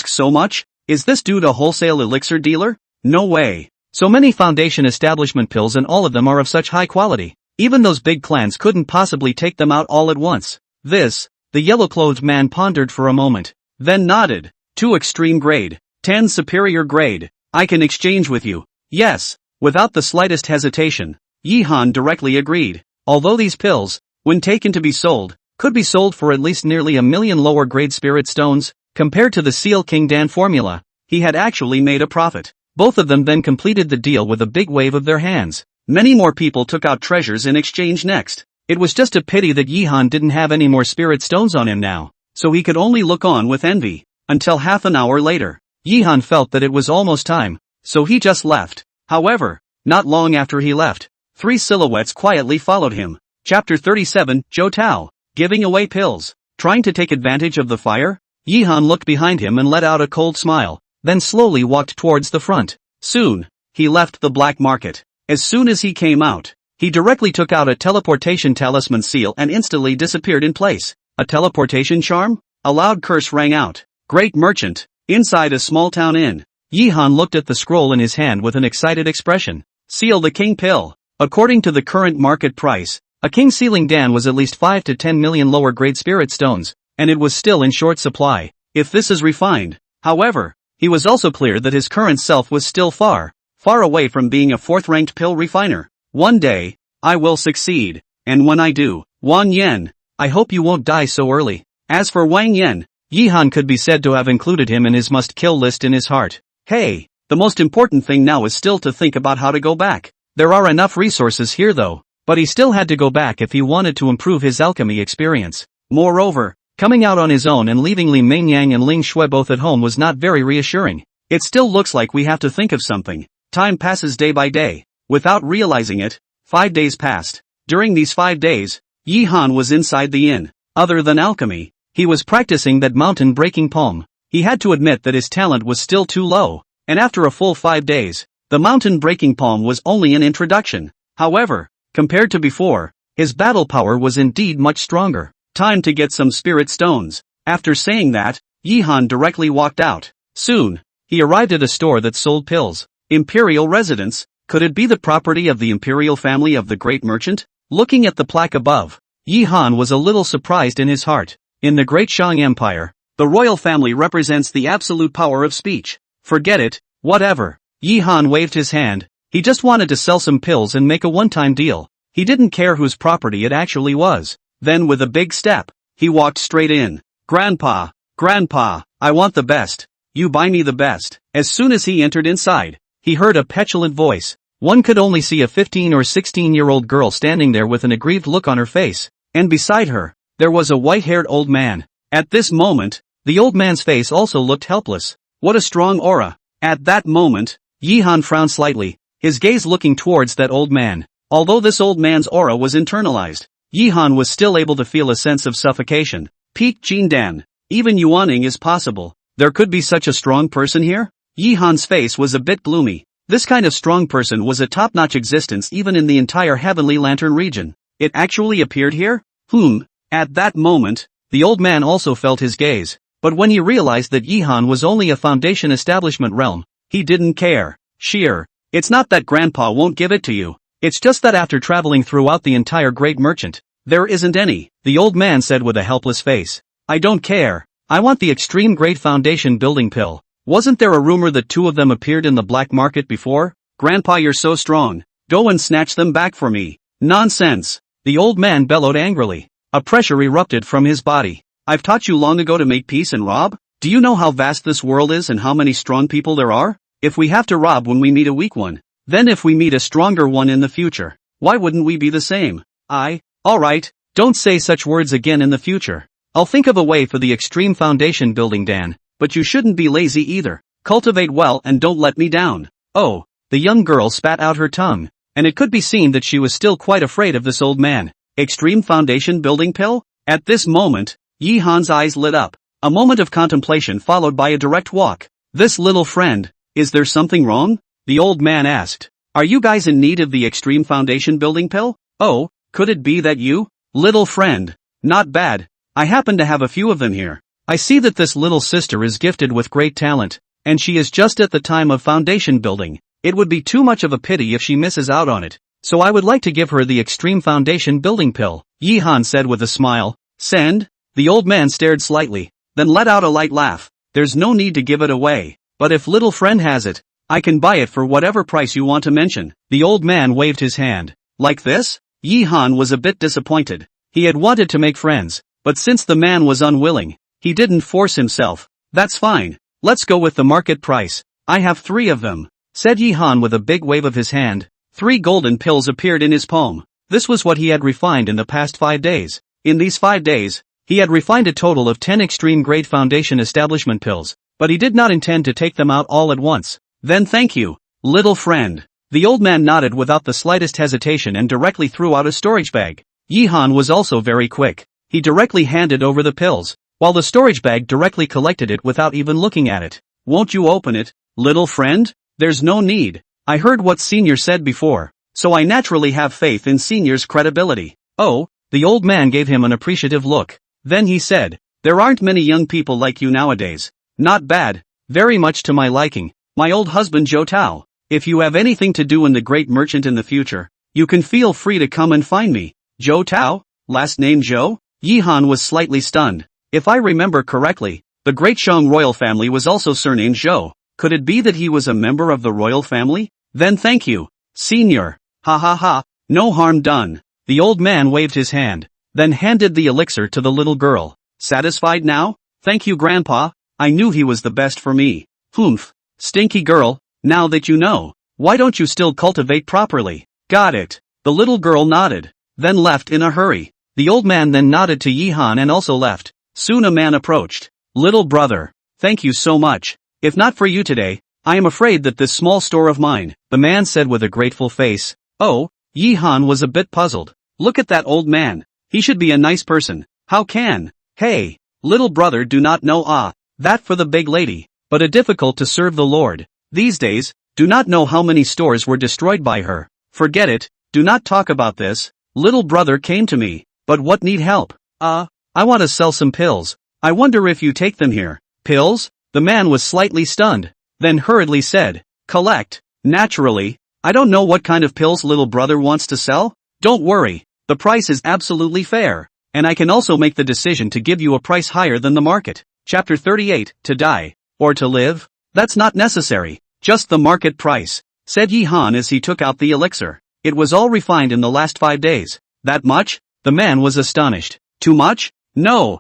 [SPEAKER 1] So much? Is this dude a wholesale elixir dealer? No way. So many foundation establishment pills and all of them are of such high quality. Even those big clans couldn't possibly take them out all at once. The yellow-clothed man pondered for a moment, then nodded. 2 extreme grade, 10 superior grade. I can exchange with you. Yes. Without the slightest hesitation, Yihan directly agreed. Although these pills, when taken to be sold, could be sold for at least nearly 1 million lower grade spirit stones, compared to the Seal King Dan formula, he had actually made a profit. Both of them then completed the deal with a big wave of their hands. Many more people took out treasures in exchange next. It was just a pity that Yihan didn't have any more spirit stones on him now, so he could only look on with envy. Until half an hour later, Yihan felt that it was almost time, so he just left. However, not long after he left, 3 silhouettes quietly followed him. Chapter 37, Zhou Tao, giving away pills. Trying to take advantage of the fire? Yihan looked behind him and let out a cold smile, then slowly walked towards the front. Soon, he left the black market. As soon as he came out, he directly took out a teleportation talisman seal and instantly disappeared in place. A teleportation charm? A loud curse rang out. Great merchant. Inside a small town inn, Yihan looked at the scroll in his hand with an excited expression. Seal the King pill. According to the current market price, a King Sealing Dan was at least 5 to 10 million lower grade spirit stones, and it was still in short supply. If this is refined, however, he was also clear that his current self was still far away from being a 4th-ranked pill refiner. One day, I will succeed, and when I do, Wang Yan, I hope you won't die so early. As for Wang Yan, Yihan could be said to have included him in his must-kill list in his heart. Hey, the most important thing now is still to think about how to go back. There are enough resources here though, but he still had to go back if he wanted to improve his alchemy experience. Moreover, coming out on his own and leaving Li Mingyang and Ling Shui both at home was not very reassuring. It still looks like we have to think of something. Time passes day by day. Without realizing it, 5 days passed. During these 5 days, Yi Han was inside the inn. Other than alchemy, he was practicing that mountain-breaking palm. He had to admit that his talent was still too low, and after a full 5 days, the mountain-breaking palm was only an introduction. However, compared to before, his battle power was indeed much stronger. Time to get some spirit stones. After saying that, Yi Han directly walked out. Soon, he arrived at a store that sold pills. Imperial residence, could it be the property of the imperial family of the great merchant? Looking at the plaque above, Yi Han was a little surprised in his heart. In the Great Shang Empire, the royal family represents the absolute power of speech. Forget it, whatever. Yi Han waved his hand. He just wanted to sell some pills and make a one-time deal. He didn't care whose property it actually was. Then with a big step, he walked straight in. Grandpa, I want the best. You buy me the best. As soon as he entered inside, he heard a petulant voice. One could only see a 15 or 16-year-old girl standing there with an aggrieved look on her face, and beside her, there was a white-haired old man. At this moment, the old man's face also looked helpless. What a strong aura. At that moment, Yi Han frowned slightly, his gaze looking towards that old man. Although this old man's aura was internalized, Yi Han was still able to feel a sense of suffocation. Peak Jindan. Even Yuaning is possible. There could be such a strong person here? Yi Han's face was a bit gloomy. This kind of strong person was a top-notch existence even in the entire Heavenly Lantern region. It actually appeared here? At that moment, the old man also felt his gaze. But when he realized that Yi Han was only a Foundation establishment realm, he didn't care. It's not that Grandpa won't give it to you. It's just that after traveling throughout the entire Great Merchant, there isn't any, the old man said with a helpless face. I don't care. I want the Extreme Great Foundation building pill. Wasn't there a rumor that 2 of them appeared in the black market before? Grandpa, you're so strong. Go and snatch them back for me. Nonsense. The old man bellowed angrily. A pressure erupted from his body. I've taught you long ago to make peace and rob? Do you know how vast this world is and how many strong people there are? If we have to rob when we meet a weak one, then if we meet a stronger one in the future, why wouldn't we be the same? Alright, don't say such words again in the future. I'll think of a way for the Extreme Foundation building, Dan, but you shouldn't be lazy either. Cultivate well and don't let me down. Oh, the young girl spat out her tongue, and it could be seen that she was still quite afraid of this old man. Extreme Foundation building pill? At this moment, Yi Han's eyes lit up. A moment of contemplation followed by a direct walk. This little friend, is there something wrong? The old man asked. Are you guys in need of the Extreme Foundation building pill? Oh, could it be that you? Little friend. Not bad. I happen to have a few of them here. I see that this little sister is gifted with great talent, and she is just at the time of foundation building. It would be too much of a pity if she misses out on it, so I would like to give her the Extreme Foundation building pill, Yi Han said with a smile. Send? The old man stared slightly, then let out a light laugh. There's no need to give it away, but if little friend has it, I can buy it for whatever price you want to mention. The old man waved his hand. Like this? Yi Han was a bit disappointed. He had wanted to make friends, but since the man was unwilling, he didn't force himself. That's fine. Let's go with the market price. I have 3 of them, said Yi Han with a big wave of his hand. 3 golden pills appeared in his palm. This was what he had refined in the past 5 days. In these 5 days, he had refined a total of 10 extreme grade foundation establishment pills, but he did not intend to take them out all at once. Then thank you, little friend. The old man nodded without the slightest hesitation and directly threw out a storage bag. Yi Han was also very quick. He directly handed over the pills, while the storage bag directly collected it without even looking at it. Won't you open it, little friend? There's no need. I heard what Senior said before, so I naturally have faith in Senior's credibility. Oh, the old man gave him an appreciative look. Then he said, there aren't many young people like you nowadays. Not bad, very much to my liking. My old husband Zhou Tao. If you have anything to do in the Great Merchant in the future, you can feel free to come and find me. Zhou Tao? Last name Zhou? Yi Han was slightly stunned. If I remember correctly, the Great Shang royal family was also surnamed Zhou. Could it be that he was a member of the royal family? Then thank you, Senior. Ha ha ha, no harm done. The old man waved his hand, then handed the elixir to the little girl. Satisfied now? Thank you, Grandpa. I knew he was the best for me. Humph. Stinky girl, now that you know, why don't you still cultivate properly? Got it. The little girl nodded, then left in a hurry. The old man then nodded to Yi Han and also left. Soon a man approached. Little brother, thank you so much. If not for you today, I am afraid that this small store of mine, the man said with a grateful face. Oh, Yi Han was a bit puzzled. Look at that old man. He should be a nice person. How can? Hey, little brother, do not know that for the big lady, but a difficult to serve the Lord. These days, do not know how many stores were destroyed by her. Forget it, do not talk about this. Little brother came to me, but what need help? I want to sell some pills. I wonder if you take them here. Pills? The man was slightly stunned, then hurriedly said, collect. Naturally, I don't know what kind of pills little brother wants to sell. Don't worry, the price is absolutely fair, and I can also make the decision to give you a price higher than the market. Chapter 38, to die, or to live? That's not necessary, just the market price, said Yi Han as he took out the elixir. It was all refined in the last 5 days. That much? The man was astonished. Too much? No,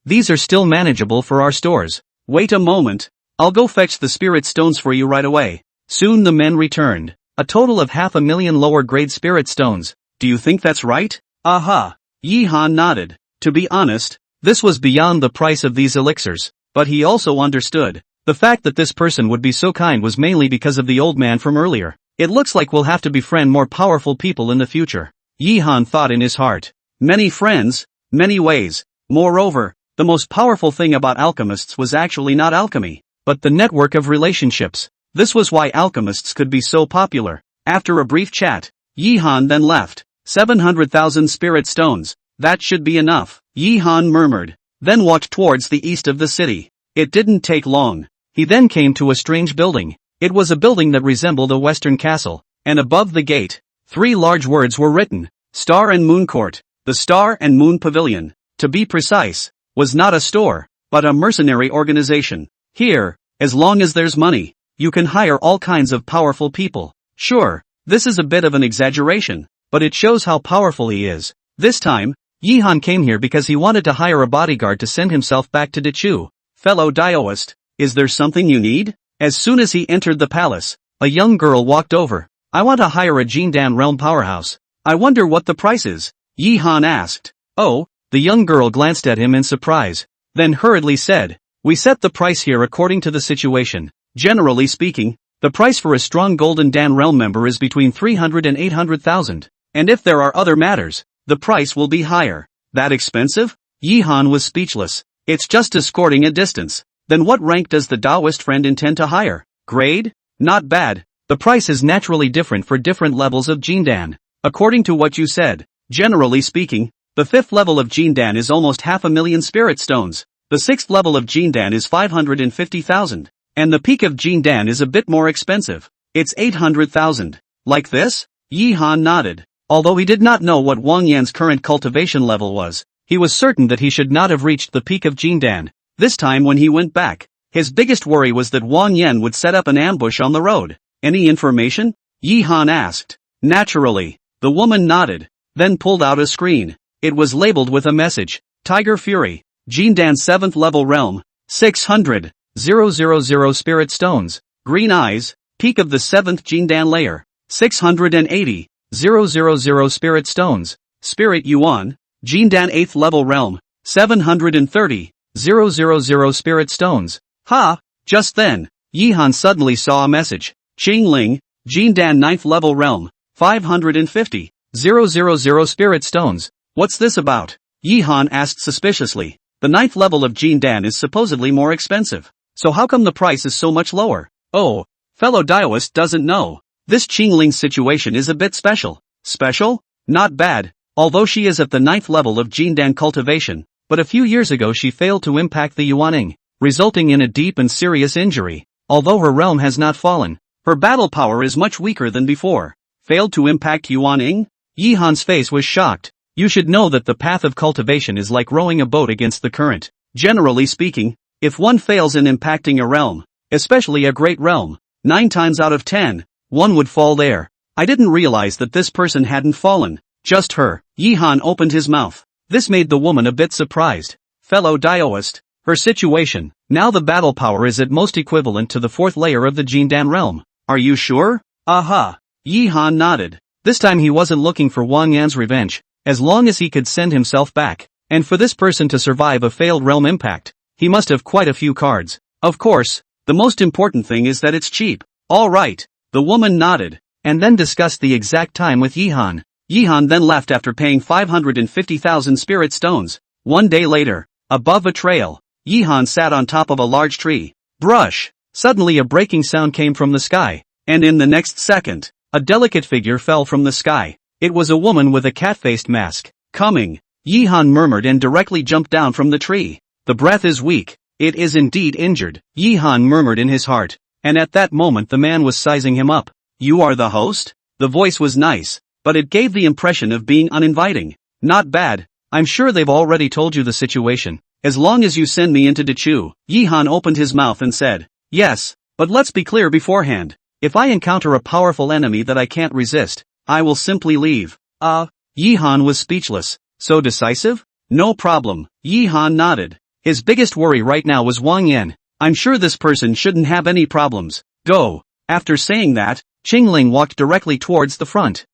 [SPEAKER 1] these are still manageable for our stores. Wait a moment. I'll go fetch the spirit stones for you right away. Soon the men returned. A total of 500,000 lower grade spirit stones. Do you think that's right? Aha. Yi Han nodded. To be honest, this was beyond the price of these elixirs, but he also understood. The fact that this person would be so kind was mainly because of the old man from earlier. It looks like we'll have to befriend more powerful people in the future. Yi Han thought in his heart. Many friends, many ways. Moreover, the most powerful thing about alchemists was actually not alchemy, but the network of relationships. This was why alchemists could be so popular. After a brief chat, Yi Han then left. 700,000 spirit stones. That should be enough, Yi Han murmured, then walked towards the east of the city. It didn't take long. He then came to a strange building. It was a building that resembled a western castle, and above the gate, 3 large words were written. Star and Moon Court. The Star and Moon Pavilion, to be precise, was not a store, but a mercenary organization. Here, as long as there's money, you can hire all kinds of powerful people. Sure, this is a bit of an exaggeration, but it shows how powerful he is. This time, Yi Han came here because he wanted to hire a bodyguard to send himself back to Dachu. Fellow daoist, is there something you need? As soon as he entered the palace, a young girl walked over. I want to hire a Jindan realm powerhouse. I wonder what the price is, Yi Han asked. Oh, the young girl glanced at him in surprise, then hurriedly said, we set the price here according to the situation. Generally speaking, the price for a strong Golden Dan realm member is between 300 and 800,000, and if there are other matters, the price will be higher. That expensive? Yi Han was speechless. It's just escorting a distance. Then what rank does the Daoist friend intend to hire? Grade? Not bad. The price is naturally different for different levels of Jindan. According to what you said, generally speaking, the 5th level of Jindan is almost 500,000 spirit stones. The 6th level of Jindan is 550,000. And the peak of Jindan is a bit more expensive. It's 800,000. Like this? Yi Han nodded. Although he did not know what Wang Yan's current cultivation level was, he was certain that he should not have reached the peak of Jindan. This time when he went back, his biggest worry was that Wang Yan would set up an ambush on the road. Any information? Yi Han asked. Naturally. The woman nodded, then pulled out a screen. It was labeled with a message. Tiger Fury. Jindan 7th level realm. 600,000 spirit stones. Green eyes. Peak of the 7th Jindan layer. 680,000 spirit stones. Spirit Yuan. Jindan 8th level realm. 730,000 spirit stones. Ha! Just then, Yi Han suddenly saw a message. Qing Ling. Jindan 9th level realm. 550,000 spirit stones. What's this about? Yi Han asked suspiciously. The 9th level of Jindan is supposedly more expensive. So how come the price is so much lower? Oh, fellow daoist doesn't know. This Qingling situation is a bit special. Special? Not bad. Although she is at the 9th level of Jindan cultivation, but a few years ago she failed to impact the Yuaning, resulting in a deep and serious injury. Although her realm has not fallen, her battle power is much weaker than before. Failed to impact Yuaning? Yi Han's face was shocked. You should know that the path of cultivation is like rowing a boat against the current. Generally speaking, if one fails in impacting a realm, especially a great realm, 9 times out of 10, one would fall there. I didn't realize that this person hadn't fallen. Just her. Yi Han opened his mouth. This made the woman a bit surprised. Fellow daoist, her situation, now the battle power is at most equivalent to the 4th layer of the Jindan realm. Are you sure? Aha. Yi Han nodded. This time he wasn't looking for Wang Yan's revenge, as long as he could send himself back. And for this person to survive a failed realm impact, he must have quite a few cards. Of course, the most important thing is that it's cheap. All right. The woman nodded, and then discussed the exact time with Yi Han. Yihan then left after paying 550,000 spirit stones. One day later, above a trail, Yihan sat on top of a large tree. Brush! Suddenly a breaking sound came from the sky, and in the next second, a delicate figure fell from the sky. It was a woman with a cat-faced mask. Coming! Yihan murmured and directly jumped down from the tree. The breath is weak. It is indeed injured, Yihan murmured in his heart, and at that moment the man was sizing him up. You are the host? The voice was nice, but it gave the impression of being uninviting. Not bad, I'm sure they've already told you the situation. As long as you send me into Dachu. Yihan opened his mouth and said, yes, but let's be clear beforehand. If I encounter a powerful enemy that I can't resist, I will simply leave. Yihan was speechless. So decisive? No problem, Yihan nodded. His biggest worry right now was Wang Yan. I'm sure this person shouldn't have any problems. Go. After saying that, Qingling walked directly towards the front.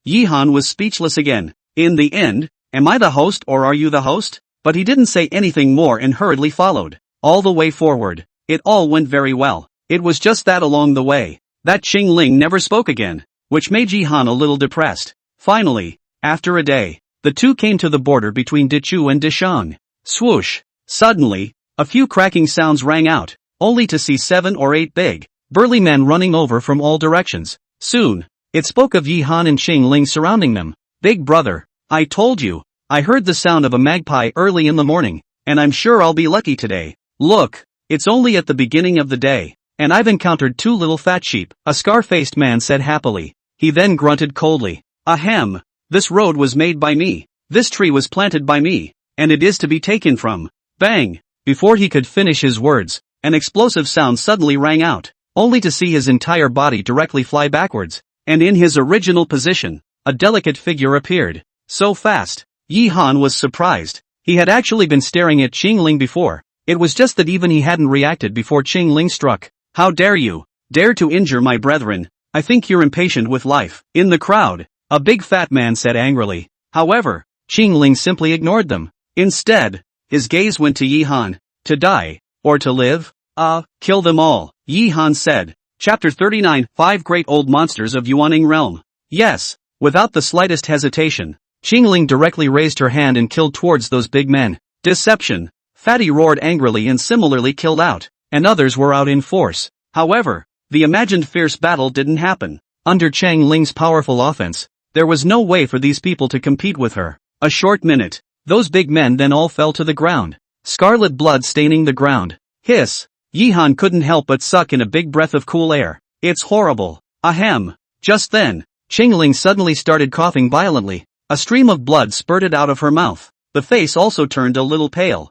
[SPEAKER 1] Yihan was speechless again. In the end, am I the host or are you the host? But he didn't say anything more and hurriedly followed. All the way forward. It all went very well. It was just that along the way, that Qingling never spoke again, which made Yihan a little depressed. Finally, after a day, the two came to the border between Dachu and Dishang. Swoosh! Suddenly, a few cracking sounds rang out, only to see 7 or 8 big, burly men running over from all directions. Soon, it spoke of Yihan and Qingling surrounding them. Big brother, I told you, I heard the sound of a magpie early in the morning, and I'm sure I'll be lucky today. Look, it's only at the beginning of the day, and I've encountered 2 little fat sheep, a scar-faced man said happily. He then grunted coldly. Ahem, this road was made by me, this tree was planted by me, and it is to be taken from. Bang! Before he could finish his words, an explosive sound suddenly rang out, only to see his entire body directly fly backwards, and in his original position, a delicate figure appeared. So fast, Yihan was surprised. He had actually been staring at Qingling before. It was just that even he hadn't reacted before Qingling struck. How dare you? Dare to injure my brethren? I think you're impatient with life. In the crowd, a big fat man said angrily. However, Qingling simply ignored them. Instead, his gaze went to Yihan. To die, or to live? Kill them all, Yihan said. Chapter 39, 5 Great Old Monsters of Yuaning Realm. Yes, without the slightest hesitation, Qingling directly raised her hand and killed towards those big men. Deception! Fatty roared angrily and similarly killed out, and others were out in force. However, the imagined fierce battle didn't happen. Under Qingling's powerful offense, there was no way for these people to compete with her. A short minute, those big men then all fell to the ground. Scarlet blood staining the ground. Hiss! Yihan couldn't help but suck in a big breath of cool air. It's horrible. Ahem! Just then, Qingling suddenly started coughing violently. A stream of blood spurted out of her mouth. The face also turned a little pale.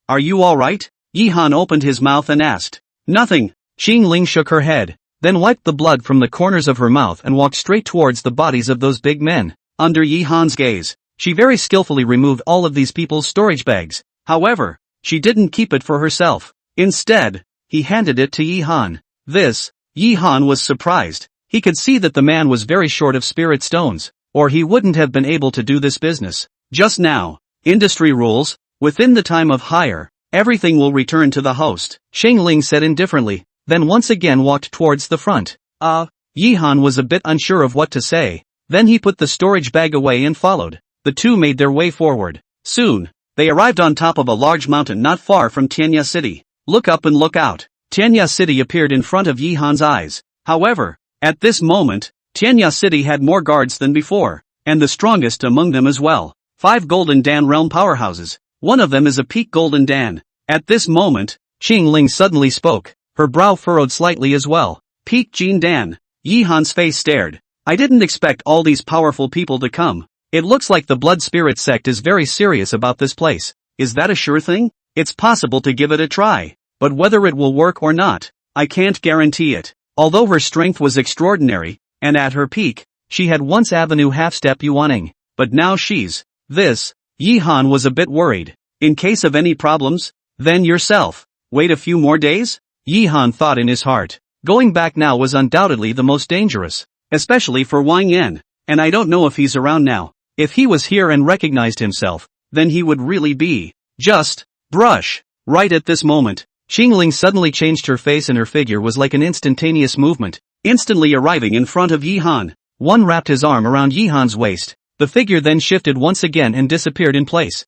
[SPEAKER 1] Are you alright? Yihan opened his mouth and asked. Nothing. Qingling shook her head, then wiped the blood from the corners of her mouth and walked straight towards the bodies of those big men. Under Yihan's gaze, she very skillfully removed all of these people's storage bags. However, she didn't keep it for herself. Instead, he handed it to Yihan. Yihan was surprised. He could see that the man was very short of spirit stones, or he wouldn't have been able to do this business. Just now, industry rules, within the time of hire, everything will return to the host, Qingling said indifferently, then once again walked towards the front. Yihan was a bit unsure of what to say, then he put the storage bag away and followed. The two made their way forward. Soon, they arrived on top of a large mountain not far from Tianya City. Look up and look out. Tianya City appeared in front of Yihan's eyes. However, at this moment, Tianya City had more guards than before, and the strongest among them as well. 5 Golden Dan realm powerhouses. One of them is a peak Golden Dan. At this moment, Qingling suddenly spoke, her brow furrowed slightly as well. Peak Jin Dan. Yihan's face stared. I didn't expect all these powerful people to come. It looks like the Blood Spirit sect is very serious about this place. Is that a sure thing? It's possible to give it a try, but whether it will work or not, I can't guarantee it. Although her strength was extraordinary, and at her peak, she had once Avenue half-step Yuaning, but now she's this. Yihan was a bit worried. In case of any problems, then yourself. Wait a few more days? Yihan thought in his heart. Going back now was undoubtedly the most dangerous, especially for Wang Yan, and I don't know if he's around now. If he was here and recognized himself, then he would really be just brush. Right at this moment, Qingling suddenly changed her face and her figure was like an instantaneous movement, instantly arriving in front of Yihan. One wrapped his arm around Yihan's waist. The figure then shifted once again and disappeared in place.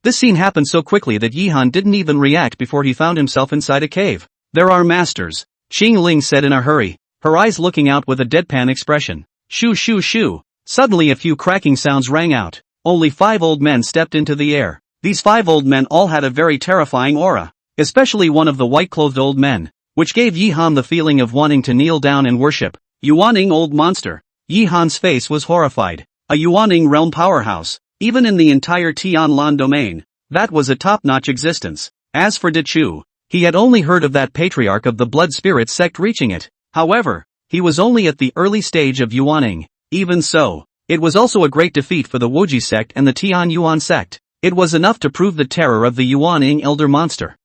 [SPEAKER 1] This scene happened so quickly that Yihan didn't even react before he found himself inside a cave. There are masters, Qing Ling said in a hurry, her eyes looking out with a deadpan expression. Shoo shoo shoo. Suddenly a few cracking sounds rang out. Only 5 old men stepped into the air. These 5 old men all had a very terrifying aura, especially one of the white-clothed old men, which gave Yihan the feeling of wanting to kneel down and worship. Yuaning old monster. Yihan's face was horrified. A Yuaning realm powerhouse, even in the entire Tianlan domain. That was a top-notch existence. As for Dechu, he had only heard of that patriarch of the blood spirit sect reaching it. However, he was only at the early stage of Yuaning. Even so, it was also a great defeat for the Wuji sect and the Tian Yuan sect. It was enough to prove the terror of the Yuaning elder monster.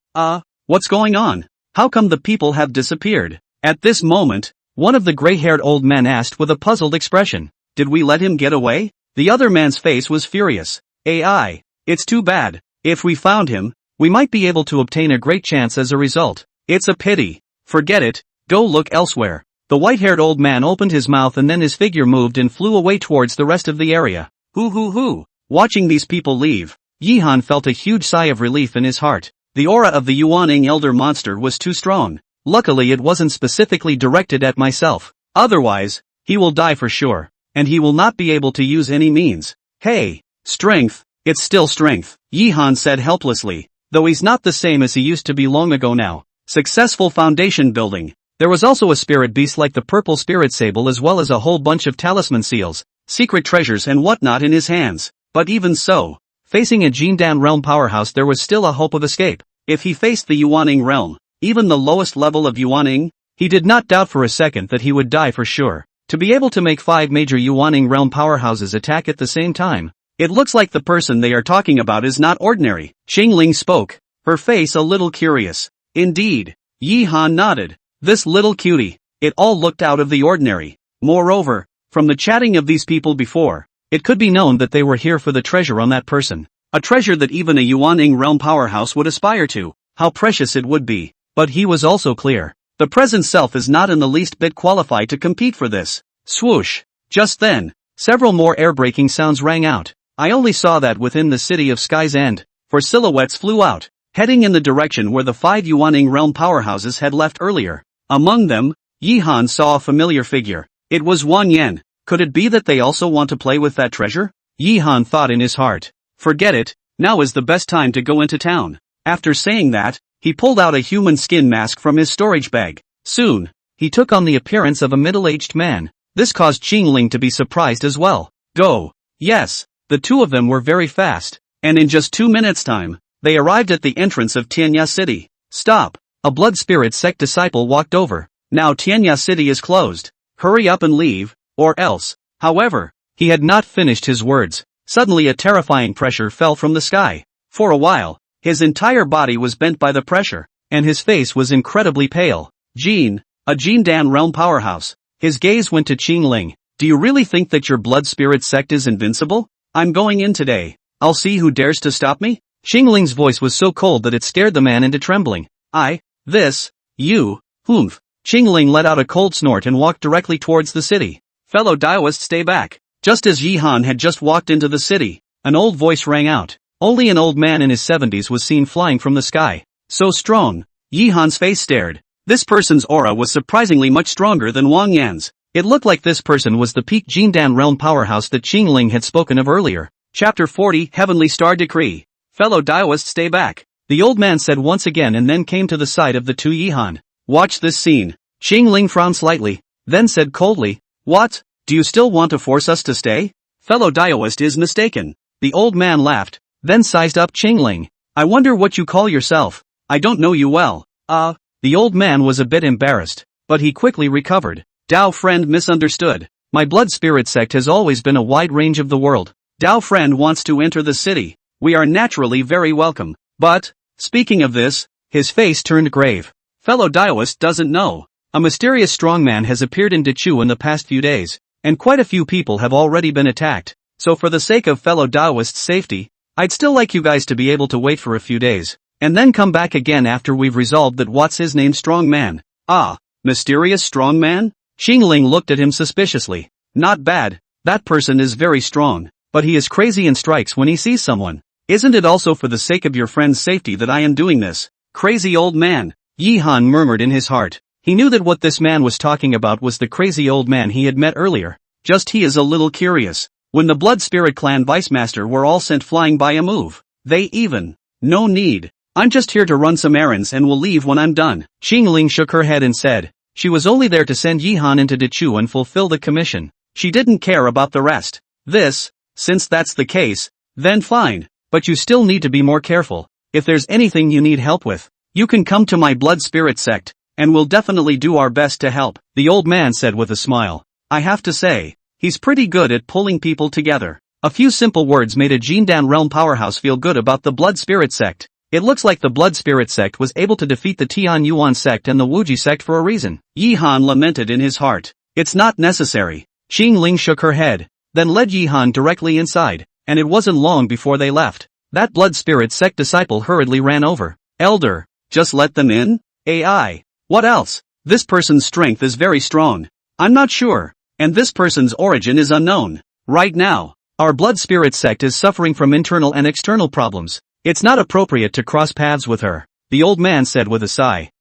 [SPEAKER 1] What's going on? How come the people have disappeared? At this moment, one of the gray-haired old men asked with a puzzled expression. Did we let him get away? The other man's face was furious. It's too bad. If we found him, we might be able to obtain a great chance as a result. It's a pity. Forget it, go look elsewhere. The white-haired old man opened his mouth and then his figure moved and flew away towards the rest of the area. Hoo. Watching these people leave, Yihan felt a huge sigh of relief in his heart. The aura of the Yuaning elder monster was too strong. Luckily it wasn't specifically directed at myself. Otherwise, he will die for sure, and he will not be able to use any means. Hey, strength, it's still strength, Yihan said helplessly, though he's not the same as he used to be long ago now. Successful foundation building. There was also a spirit beast like the purple spirit sable as well as a whole bunch of talisman seals, secret treasures and whatnot in his hands. But even so, facing a Jindan realm powerhouse there was still a hope of escape. If he faced the Yuaning realm, even the lowest level of Yuaning, he did not doubt for a second that he would die for sure. To be able to make 5 major Yuaning realm powerhouses attack at the same time, it looks like the person they are talking about is not ordinary. Qing Ling spoke, her face a little curious. Indeed, Yihan nodded. This little cutie, it all looked out of the ordinary. Moreover, from the chatting of these people before, it could be known that they were here for the treasure on that person. A treasure that even a Yuaning realm powerhouse would aspire to. How precious it would be. But he was also clear. The present self is not in the least bit qualified to compete for this. Swoosh. Just then, several more air-breaking sounds rang out. I only saw that within the city of Sky's End, for silhouettes flew out, heading in the direction where the 5 Yuaning realm powerhouses had left earlier. Among them, Yihan saw a familiar figure. It was Wang Yan. Could it be that they also want to play with that treasure? Yihan thought in his heart. Forget it, now is the best time to go into town. After saying that, he pulled out a human skin mask from his storage bag. Soon, he took on the appearance of a middle-aged man. This caused Qing Ling to be surprised as well. Go. Yes, the two of them were very fast, and in just 2 minutes' time, they arrived at the entrance of Tianya City. Stop. A blood spirit sect disciple walked over. Now Tianya City is closed. Hurry up and leave, or else. However, he had not finished his words. Suddenly a terrifying pressure fell from the sky. For a while, his entire body was bent by the pressure, and his face was incredibly pale. Jin, a Jindan realm powerhouse. His gaze went to Qing Ling. Do you really think that your blood spirit sect is invincible? I'm going in today. I'll see who dares to stop me. Qing Ling's voice was so cold that it scared the man into trembling. You, Humph. Qing Ling let out a cold snort and walked directly towards the city. Fellow daoists, stay back. Just as Yihan had just walked into the city, an old voice rang out. Only an old man in his 70s was seen flying from the sky. So strong. Yihan's face stared. This person's aura was surprisingly much stronger than Wang Yan's. It looked like this person was the peak Jindan realm powerhouse that Qing Ling had spoken of earlier. Chapter 40 Heavenly Star Decree. Fellow daoists, stay back. The old man said once again and then came to the side of the two Yihan. Watch this scene. Qing Ling frowned slightly, then said coldly, What? Do you still want to force us to stay? Fellow daoist is mistaken. The old man laughed, then sized up Qing Ling. I wonder what you call yourself. I don't know you well. The old man was a bit embarrassed, but he quickly recovered. Dao friend misunderstood. My blood spirit sect has always been a wide range of the world. Dao friend wants to enter the city. We are naturally very welcome. But, speaking of this, his face turned grave. Fellow daoist doesn't know. A mysterious strongman has appeared in Dechu in the past few days, and quite a few people have already been attacked. So for the sake of fellow daoist's safety, I'd still like you guys to be able to wait for a few days, and then come back again after we've resolved that what's his name strong man. Mysterious strong man? Qing Ling looked at him suspiciously. Not bad, that person is very strong, but he is crazy and strikes when he sees someone. Isn't it also for the sake of your friend's safety that I am doing this? Crazy old man, Yi-han murmured in his heart. He knew that what this man was talking about was the crazy old man he had met earlier. Just he is a little curious. When the Blood Spirit Clan Vice Master were all sent flying by a move, they even. No need. I'm just here to run some errands and will leave when I'm done. Xingling shook her head and said, she was only there to send Yi-han into Dechu and fulfill the commission. She didn't care about the rest. Since that's the case, then fine. But you still need to be more careful. If there's anything you need help with, you can come to my blood spirit sect, and we'll definitely do our best to help, the old man said with a smile. I have to say, he's pretty good at pulling people together. A few simple words made a Jindan realm powerhouse feel good about the blood spirit sect. It looks like the blood spirit sect was able to defeat the Tian Yuan sect and the Wuji sect for a reason. Yi-han lamented in his heart. It's not necessary. Xingling shook her head, then led Yi-han directly inside. And it wasn't long before they left. That blood spirit sect disciple hurriedly ran over. Elder, just let them in? AI. What else? This person's strength is very strong. I'm not sure. And this person's origin is unknown. Right now, our blood spirit sect is suffering from internal and external problems. It's not appropriate to cross paths with her, the old man said with a sigh.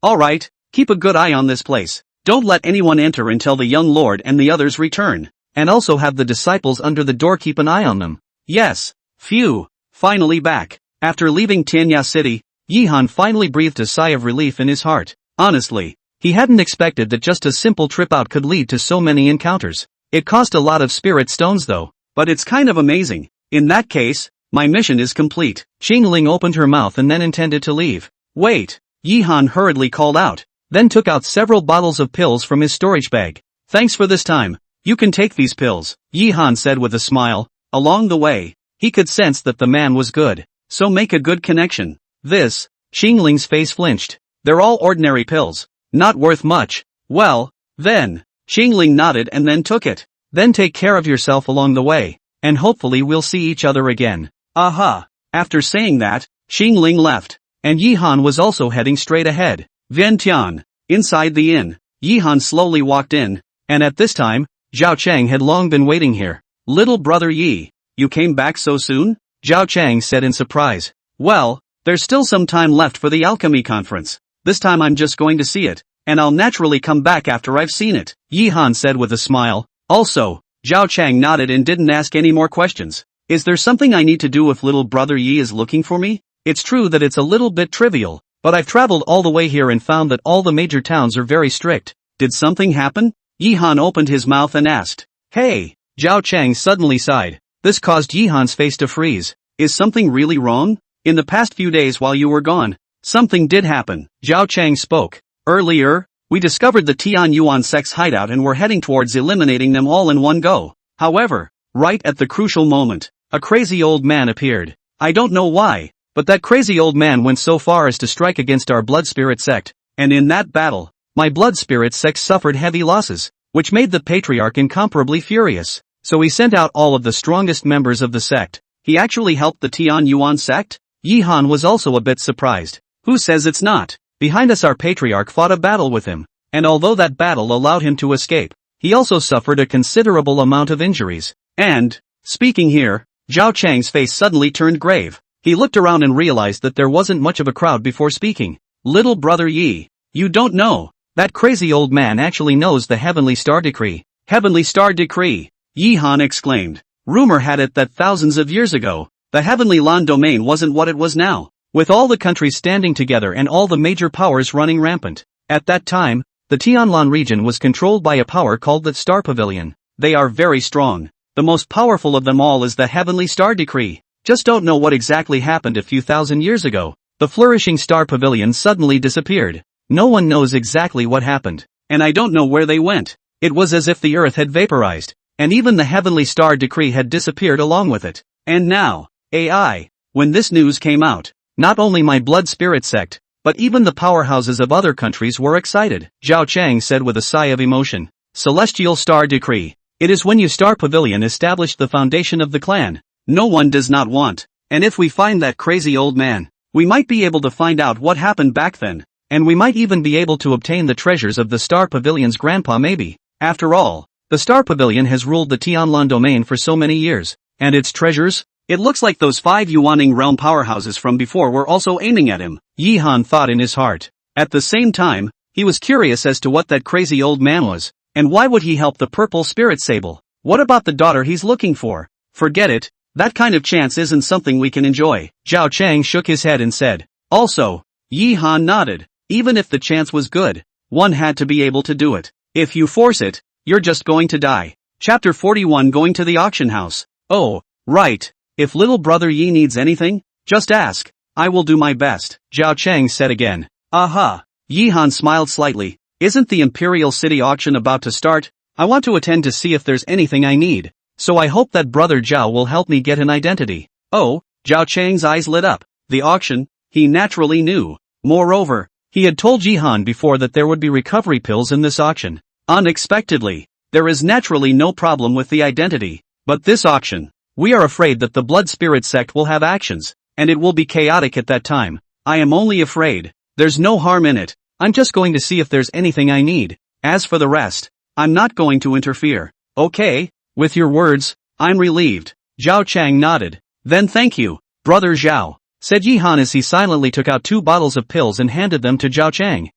[SPEAKER 1] Alright, keep a good eye on this place. Don't let anyone enter until the young lord and the others return. And also have the disciples under the door keep an eye on them. Yes. Phew. Finally back. After leaving Tianya City, Yi-han finally breathed a sigh of relief in his heart. Honestly, he hadn't expected that just a simple trip out could lead to so many encounters. It cost a lot of spirit stones though, but it's kind of amazing. In that case, my mission is complete. Xingling opened her mouth and then intended to leave. Wait. Yi-han hurriedly called out, then took out several bottles of pills from his storage bag. Thanks for this time. You can take these pills, Yi-han said with a smile. Along the way, he could sense that the man was good. So make a good connection. Xingling's face flinched. They're all ordinary pills. Not worth much. Well, then. Xingling nodded and then took it. Then take care of yourself along the way. And hopefully we'll see each other again. Aha. After saying that, Xingling left. And Yi-han was also heading straight ahead. Vientiane. Inside the inn, Yi-han slowly walked in. And at this time, Zhao Chang had long been waiting here. Little brother Yi, you came back so soon? Zhao Chang said in surprise. Well, there's still some time left for the alchemy conference. This time I'm just going to see it, and I'll naturally come back after I've seen it, Yi-han said with a smile. Also, Zhao Chang nodded and didn't ask any more questions. Is there something I need to do if little brother Yi is looking for me? It's true that it's a little bit trivial, but I've traveled all the way here and found that all the major towns are very strict. Did something happen? Yi-han opened his mouth and asked. Hey! Zhao Chang suddenly sighed. This caused Yi-han's face to freeze. Is something really wrong? In the past few days while you were gone, something did happen. Zhao Chang spoke. Earlier, we discovered the Tian Yuan sect's hideout and were heading towards eliminating them all in one go. However, right at the crucial moment, a crazy old man appeared. I don't know why, but that crazy old man went so far as to strike against our blood spirit sect, and in that battle, my blood spirit sect suffered heavy losses, which made the patriarch incomparably furious. So he sent out all of the strongest members of the sect. He actually helped the Tian Yuan sect? Yi-han was also a bit surprised. Who says it's not? Behind us our patriarch fought a battle with him, and although that battle allowed him to escape, he also suffered a considerable amount of injuries. And, speaking here, Zhao Chang's face suddenly turned grave. He looked around and realized that there wasn't much of a crowd before speaking. Little brother Yi, you don't know. That crazy old man actually knows the Heavenly Star Decree. Heavenly Star Decree, Yi-han exclaimed. Rumor had it that thousands of years ago, the Heavenly Lan domain wasn't what it was now, with all the countries standing together and all the major powers running rampant. At that time, the Tianlan region was controlled by a power called the Star Pavilion. They are very strong. The most powerful of them all is the Heavenly Star Decree. Just don't know what exactly happened a few thousand years ago. The flourishing Star Pavilion suddenly disappeared. No one knows exactly what happened, and I don't know where they went. It was as if the earth had vaporized, and even the Heavenly Star Decree had disappeared along with it. And now, AI, when this news came out, not only my blood spirit sect, but even the powerhouses of other countries were excited. Zhao Chang said with a sigh of emotion. Celestial Star Decree. It is when you Star Pavilion established the foundation of the clan. No one does not want. And if we find that crazy old man, we might be able to find out what happened back then. And we might even be able to obtain the treasures of the Star Pavilion's grandpa maybe. After all, The Star Pavilion has ruled the Tianlan domain for so many years. And its treasures? It looks like those 5 Yuaning realm powerhouses from before were also aiming at him, Yi Han thought in his heart. At the same time, he was curious as to what that crazy old man was, and why would he help the purple spirit sable? What about the daughter he's looking for? Forget it, that kind of chance isn't something we can enjoy. Zhao Chang shook his head and said. Also, Yi Han nodded. Even if the chance was good, one had to be able to do it. If you force it, you're just going to die. Chapter 41 Going to the auction house. Oh, right. If little brother Yi needs anything, just ask. I will do my best, Zhao Chang said again. Aha. Yi Han smiled slightly. Isn't the Imperial City auction about to start? I want to attend to see if there's anything I need. So I hope that brother Zhao will help me get an identity. Oh, Zhao Chang's eyes lit up. The auction, he naturally knew. Moreover, he had told Yi Han before that there would be recovery pills in this auction. Unexpectedly, there is naturally no problem with the identity. But this auction, we are afraid that the blood spirit sect will have actions, and it will be chaotic at that time. I am only afraid. There's no harm in it. I'm just going to see if there's anything I need. As for the rest, I'm not going to interfere. Okay, with your words, I'm relieved. Zhao Chang nodded. Then thank you, brother Zhao, said Yi Han as he silently took out 2 bottles of pills and handed them to Zhao Chang.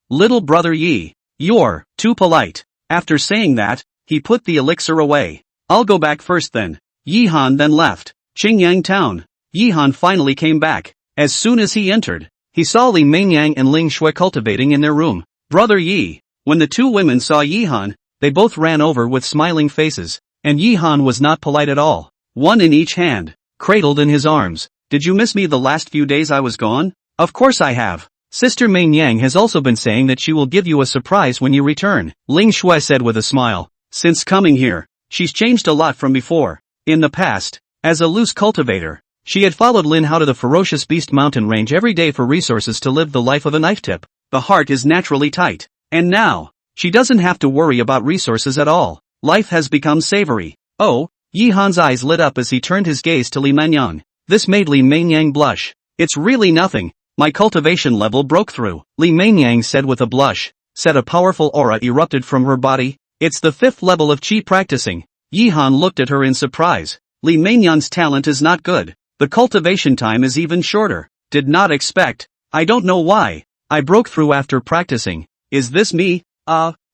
[SPEAKER 1] Little brother Yi, you're too polite. After saying that, he put the elixir away. I'll go back first then. Yi Han then left Qingyang town. Yi Han finally came back. As soon as he entered, he saw Li Mengyang and Ling Shui cultivating in their room. Brother Yi. When the 2 women saw Yi Han, they both ran over with smiling faces, and Yi Han was not polite at all. One in each hand, cradled in his arms. Did you miss me the last few days I was gone? Of course I have. Sister Mengyang has also been saying that she will give you a surprise when you return, Ling Shui said with a smile. Since coming here, she's changed a lot from before. In the past, as a loose cultivator, she had followed Lin Hao to the ferocious beast mountain range every day for resources to live the life of a knife tip. The heart is naturally tight. And now, she doesn't have to worry about resources at all. Life has become savory. Oh, Yi Han's eyes lit up as he turned his gaze to Li Mengyang. This made Li Mengyang blush. It's really nothing. My cultivation level broke through, Li Mengyang said with a blush. Said a powerful aura erupted from her body. It's the 5th level of qi practicing. Yi Han looked at her in surprise. Li Mengyang's talent is not good. The cultivation time is even shorter. Did not expect. I don't know why. I broke through after practicing. Is this me?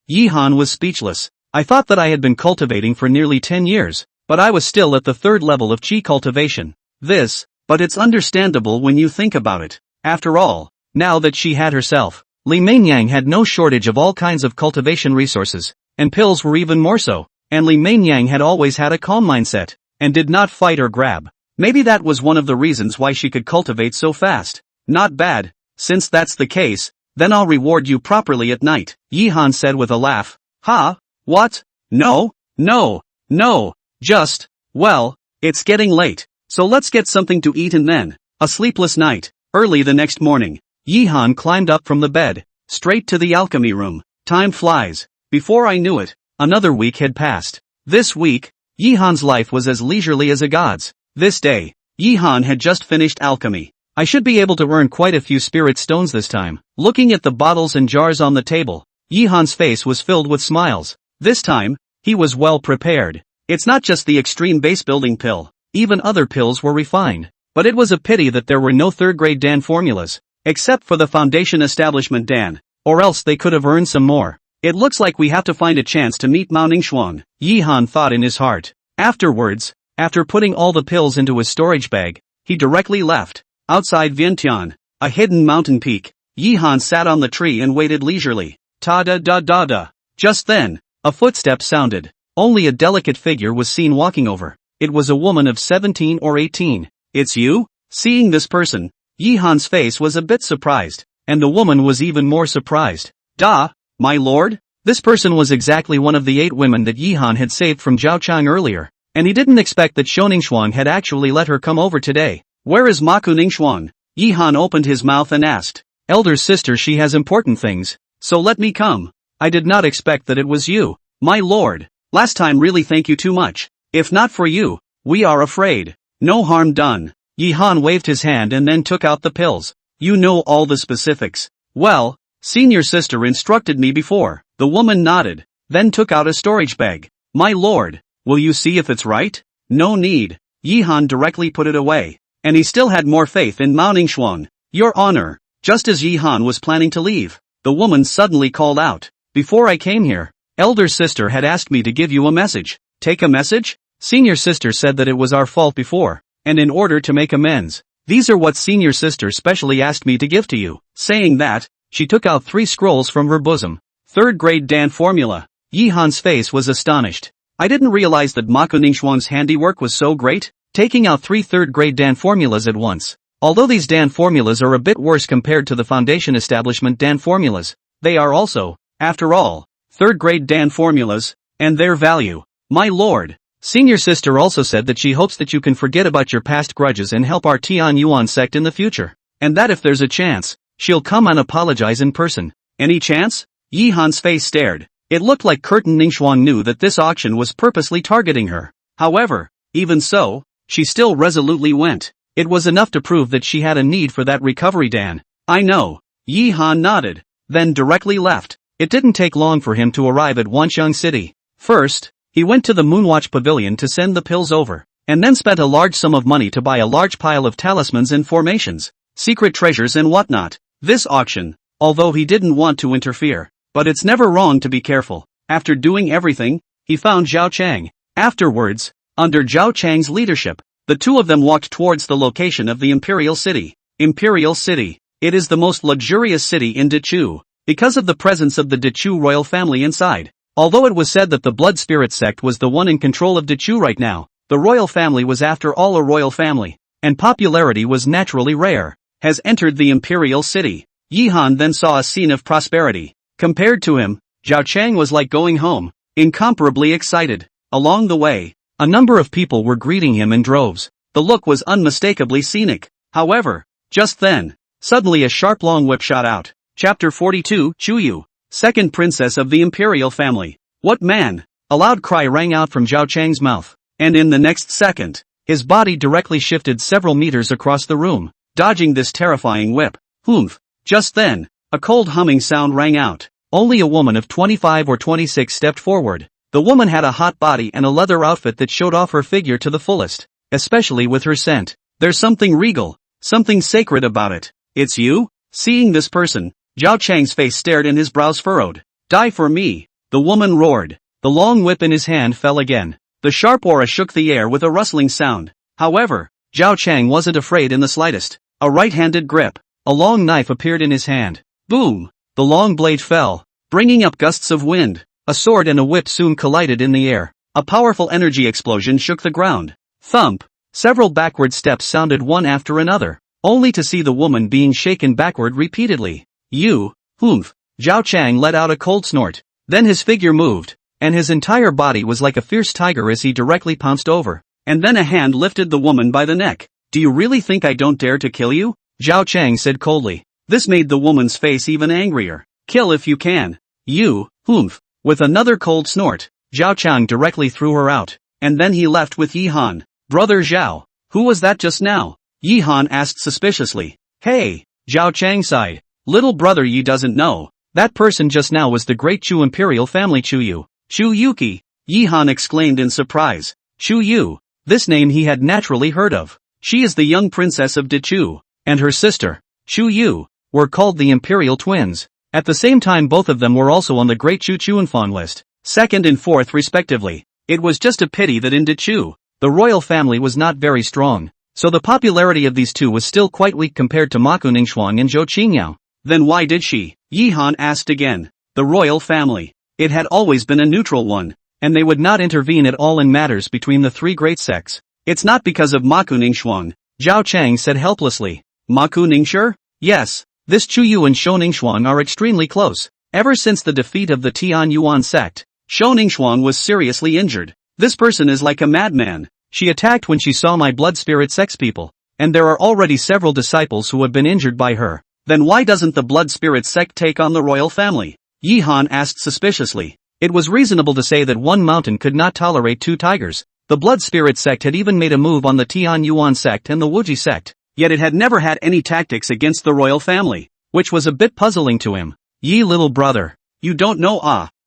[SPEAKER 1] Yi Han was speechless. I thought that I had been cultivating for nearly 10 years, but I was still at the 3rd level of qi cultivation. But it's understandable when you think about it. After all, now that she had herself, Li Mengyang had no shortage of all kinds of cultivation resources, and pills were even more so, and Li Mengyang had always had a calm mindset, and did not fight or grab. Maybe that was one of the reasons why she could cultivate so fast. Not bad. Since that's the case, then I'll reward you properly at night, Yi Han said with a laugh. Ha? What? No, just, well, it's getting late, so let's get something to eat and then, a sleepless night. Early the next morning, Yi Han climbed up from the bed, straight to the alchemy room. Time flies. Before I knew it, another week had passed. This week, Yi Han's life was as leisurely as a god's. This day, Yi Han had just finished alchemy. I should be able to earn quite a few spirit stones this time. Looking at the bottles and jars on the table, Yi Han's face was filled with smiles. This time, he was well prepared. It's not just the extreme base building pill, even other pills were refined. But it was a pity that there were no 3rd grade Dan formulas, except for the Foundation Establishment Dan, or else they could have earned some more. It looks like we have to find a chance to meet Mao Ningxuan, Yi Han thought in his heart. Afterwards, after putting all the pills into his storage bag, he directly left. Outside Vientiane, a hidden mountain peak, Yi Han sat on the tree and waited leisurely. Ta-da-da-da-da. Just then, a footstep sounded. Only a delicate figure was seen walking over. It was a woman of 17 or 18. It's you? Seeing this person, Yi Han's face was a bit surprised, and the woman was even more surprised. Da, my lord? This person was exactly one of the 8 women that Yi Han had saved from Zhaochang earlier, and he didn't expect that Shoningshuang had actually let her come over today. Where is Maku Ningxuang? Yi Han opened his mouth and asked. Elder sister, she has important things, so let me come. I did not expect that it was you, my lord. Last time really thank you too much. If not for you, we are afraid. No harm done. Yi Han waved his hand and then took out the pills. You know all the specifics. Well, senior sister instructed me before. The woman nodded. then took out a storage bag. My lord, will you see if it's right? No need. Yi Han directly put it away. And he still had more faith in Mao Ningxuan. Your honor. Just as Yi Han was planning to leave, the woman suddenly called out. Before I came here, elder sister had asked me to give you a message. Take a message? Senior sister said that it was our fault before, and in order to make amends, these are what senior sister specially asked me to give to you. Saying that, she took out 3 scrolls from her bosom. 3rd grade Dan formula. Yi Han's face was astonished. I didn't realize that Mako Ningxuan's handiwork was so great, taking out 3 3rd grade Dan formulas at once. Although these Dan formulas are a bit worse compared to the Foundation Establishment Dan formulas, they are also, after all, 3rd grade Dan formulas, and their value. My lord. Senior sister also said that she hopes that you can forget about your past grudges and help our Tian Yuan sect in the future. And that if there's a chance, she'll come and apologize in person. Any chance? Yi Han's face stared. It looked like Curtin Ningxuan knew that this auction was purposely targeting her. However, even so, she still resolutely went. It was enough to prove that she had a need for that recovery Dan. I know. Yi Han nodded, then directly left. It didn't take long for him to arrive at Wanxiang City. First, he went to the Moonwatch Pavilion to send the pills over, and then spent a large sum of money to buy a large pile of talismans and formations, secret treasures and whatnot. This auction, although he didn't want to interfere, but it's never wrong to be careful. After doing everything, he found Zhao Chang. Afterwards, under Zhao Chang's leadership, the two of them walked towards the location of the Imperial City. Imperial City. It is the most luxurious city in Dechu, because of the presence of the Dechu royal family inside. Although it was said that the Blood Spirit sect was the one in control of Dechu right now, the royal family was after all a royal family, and popularity was naturally rare. Has entered the Imperial City. Yi Han then saw a scene of prosperity. Compared to him, Zhao Chang was like going home, incomparably excited. Along the way, a number of people were greeting him in droves. The look was unmistakably scenic. However, just then, suddenly a sharp long whip shot out. Chapter 42, Chuyu, second princess of the imperial family. What man? A loud cry rang out from Zhao Chang's mouth, and in the next second, his body directly shifted several meters across the room, dodging this terrifying whip. Humph. Just then, a cold humming sound rang out. Only a woman of 25 or 26 stepped forward. The woman had a hot body and a leather outfit that showed off her figure to the fullest, especially with her scent. There's something regal, something sacred about it. It's you? Seeing this person, Zhao Chang's face stared and his brows furrowed. Die for me, the woman roared. The long whip in his hand fell again. The sharp aura shook the air with a rustling sound. However, Zhao Chang wasn't afraid in the slightest. A right-handed grip. A long knife appeared in his hand. Boom! The long blade fell, bringing up gusts of wind. A sword and a whip soon collided in the air. A powerful energy explosion shook the ground. Thump! Several backward steps sounded one after another, only to see the woman being shaken backward repeatedly. You, humph! Zhao Chang let out a cold snort. Then his figure moved, and his entire body was like a fierce tiger as he directly pounced over. And then a hand lifted the woman by the neck. Do you really think I don't dare to kill you? Zhao Chang said coldly. This made the woman's face even angrier. Kill if you can. You, humph! With another cold snort, Zhao Chang directly threw her out, and then he left with Yi Han. Brother Zhao, who was that just now? Yi Han asked suspiciously. Hey, Zhao Chang sighed. Little brother Yi doesn't know. That person just now was the great Chu imperial family Chuyu. Chu Yuki, Yi Han exclaimed in surprise. Chu Yu, this name he had naturally heard of. She is the young princess of Dechu, and her sister, Chu Yu, were called the imperial twins. At the same time both of them were also on the Great Chu Chuanfan list, 2nd and 4th respectively. It was just a pity that in Dechu, the royal family was not very strong, so the popularity of these two was still quite weak compared to Mako Ningxuan and Zhou Qingyao. Then why did she? Yi Han asked again. The royal family. It had always been a neutral one, and they would not intervene at all in matters between the three great sects. It's not because of Mako Ningxuan, Zhao Chang said helplessly. Mako Ningxuan? Yes. This Chu Yu and Shou Ningxuan are extremely close. Ever since the defeat of the Tian Yuan sect, Shou Ningxuan was seriously injured. This person is like a madman. She attacked when she saw my blood spirit sex people, and there are already several disciples who have been injured by her. Then why doesn't the blood spirit sect take on the royal family? Yi Han asked suspiciously. It was reasonable to say that one mountain could not tolerate two tigers. The blood spirit sect had even made a move on the Tian Yuan sect and the Wuji sect. Yet it had never had any tactics against the royal family, which was a bit puzzling to him. Yi little brother, you don't know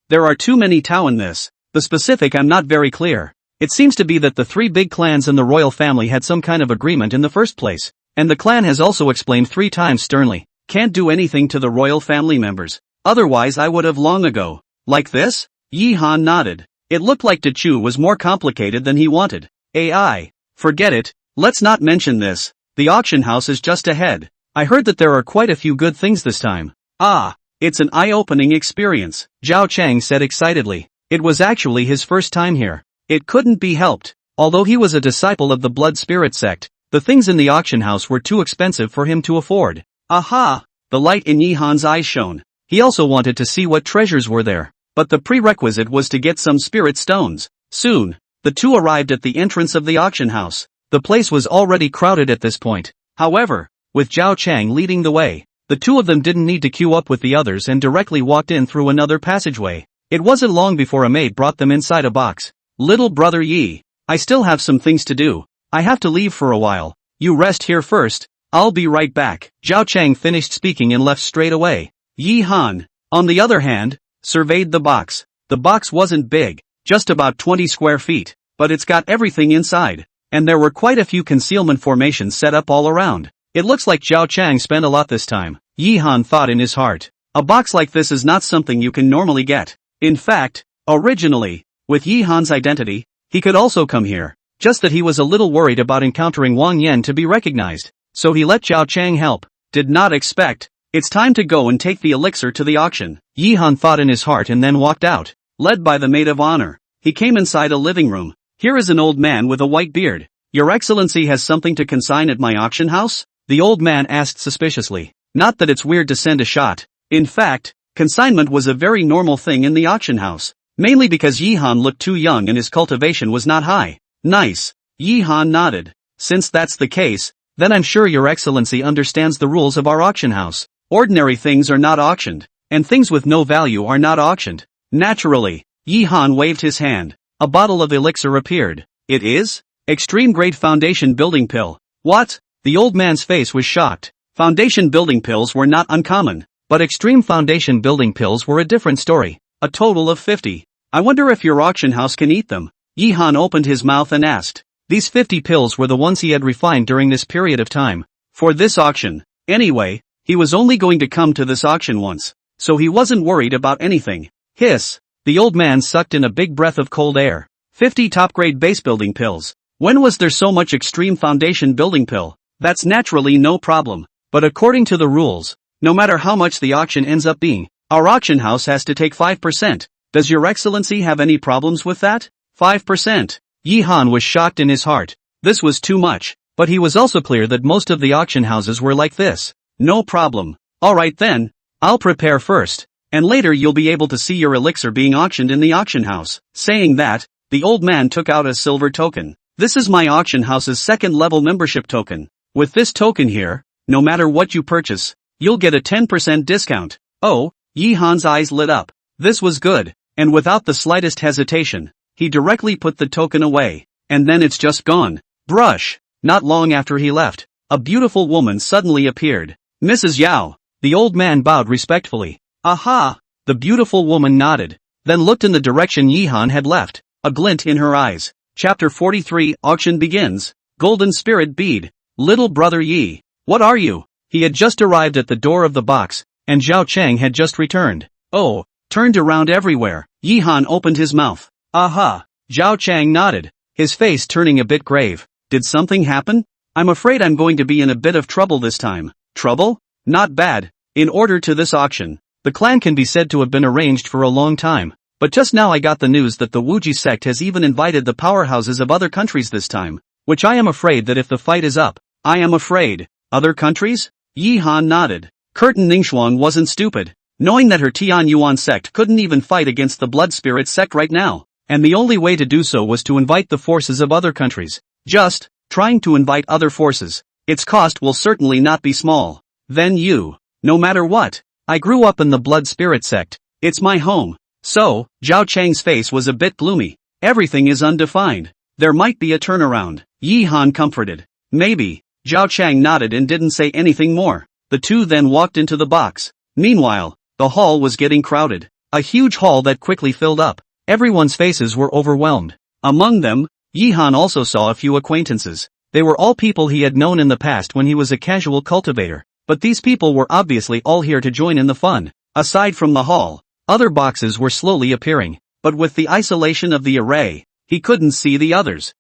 [SPEAKER 1] There are too many Tao in this. The specific I'm not very clear. It seems to be that the three big clans in the royal family had some kind of agreement in the first place. And the clan has also explained 3 times sternly, can't do anything to the royal family members. Otherwise I would have long ago. Like this? Yi Han nodded. It looked like Dachu was more complicated than he wanted. AI. Forget it, let's not mention this. The auction house is just ahead. I heard that there are quite a few good things this time. Ah, it's an eye-opening experience, Zhao Chang said excitedly. It was actually his first time here. It couldn't be helped. Although he was a disciple of the Blood Spirit sect, the things in the auction house were too expensive for him to afford. Aha! The light in Yi Han's eyes shone. He also wanted to see what treasures were there. But the prerequisite was to get some spirit stones. Soon, the two arrived at the entrance of the auction house. The place was already crowded at this point. However, with Zhao Chang leading the way, the two of them didn't need to queue up with the others and directly walked in through another passageway. It wasn't long before a maid brought them inside a box. Little brother Yi, I still have some things to do. I have to leave for a while. You rest here first. I'll be right back. Zhao Chang finished speaking and left straight away. Yi Han, on the other hand, surveyed the box. The box wasn't big, just about 20 square feet, but it's got everything inside. And there were quite a few concealment formations set up all around. It looks like Zhao Chang spent a lot this time. Yi Han thought in his heart. A box like this is not something you can normally get. In fact, originally, with Yi Han's identity, he could also come here. Just that he was a little worried about encountering Wang Yan to be recognized. So he let Zhao Chang help. Did not expect. It's time to go and take the elixir to the auction. Yi Han thought in his heart and then walked out. Led by the maid of honor, he came inside a living room. Here is an old man with a white beard. Your Excellency has something to consign at my auction house? The old man asked suspiciously. Not that it's weird to send a shot. In fact, consignment was a very normal thing in the auction house. Mainly because Yi Han looked too young and his cultivation was not high. Nice. Yi Han nodded. Since that's the case, then I'm sure Your Excellency understands the rules of our auction house. Ordinary things are not auctioned, and things with no value are not auctioned. Naturally, Yi Han waved his hand. A bottle of elixir appeared. It is? Extreme Great Foundation Building Pill. What? The old man's face was shocked. Foundation building pills were not uncommon, but extreme foundation building pills were a different story. A total of 50. I wonder if your auction house can eat them. Yi Han opened his mouth and asked. These 50 pills were the ones he had refined during this period of time. For this auction. Anyway, he was only going to come to this auction once, so he wasn't worried about anything. Hiss. The old man sucked in a big breath of cold air. 50 top-grade base building pills. When was there so much extreme foundation building pill? That's naturally no problem. But according to the rules, no matter how much the auction ends up being, our auction house has to take 5%. Does Your Excellency have any problems with that? 5%. Yi Han was shocked in his heart. This was too much, but he was also clear that most of the auction houses were like this. No problem. Alright then, I'll prepare first, and later you'll be able to see your elixir being auctioned in the auction house. Saying that, the old man took out a silver token. This is my auction house's second-level membership token. With this token here, no matter what you purchase, you'll get a 10% discount. Oh, Yi Han's eyes lit up. This was good, and without the slightest hesitation, he directly put the token away, and then it's just gone. Brush. Not long after he left, a beautiful woman suddenly appeared. Mrs. Yao. The old man bowed respectfully. Aha! The beautiful woman nodded, then looked in the direction Yi Han had left, a glint in her eyes. Chapter 43 Auction begins. Golden Spirit Bead. Little brother Yi. What are you? He had just arrived at the door of the box, and Zhao Chang had just returned. Oh, turned around everywhere. Yi Han opened his mouth. Aha! Zhao Chang nodded, his face turning a bit grave. Did something happen? I'm afraid I'm going to be in a bit of trouble this time. Trouble? Not bad. In order to this auction, the clan can be said to have been arranged for a long time. But just now I got the news that the Wuji sect has even invited the powerhouses of other countries this time. Which I am afraid that if the fight is up, I am afraid. Other countries? Yi Han nodded. Curtin Ningxuan wasn't stupid, knowing that her Tian Yuan sect couldn't even fight against the Blood Spirit sect right now, and the only way to do so was to invite the forces of other countries. Just trying to invite other forces. Its cost will certainly not be small. Then you. No matter what. I grew up in the Blood Spirit sect. It's my home. So, Zhao Chang's face was a bit gloomy. Everything is undefined. There might be a turnaround. Yi Han comforted. Maybe. Zhao Chang nodded and didn't say anything more. The two then walked into the box. Meanwhile, the hall was getting crowded. a huge hall that quickly filled up. Everyone's faces were overwhelmed. Among them, Yihan also saw a few acquaintances. They were all people he had known in the past when he was a casual cultivator. But these people were obviously all here to join in the fun. Aside from the hall, other boxes were slowly appearing. But with the isolation of the array, he couldn't see the others.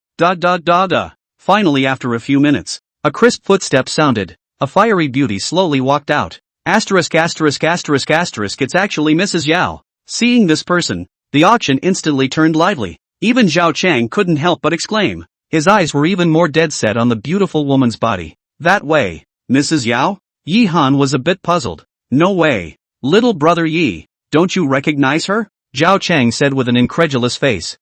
[SPEAKER 1] Finally, after a few minutes, a crisp footstep sounded. A fiery beauty slowly walked out. It's actually Mrs. Yao. Seeing this person, the auction instantly turned lively. Even Zhao Chang couldn't help but exclaim. His eyes were even more dead set on the beautiful woman's body. That way, Mrs. Yao? Yi Han was a bit puzzled. No way. Little brother Yi, don't you recognize her? Zhao Chang said with an incredulous face.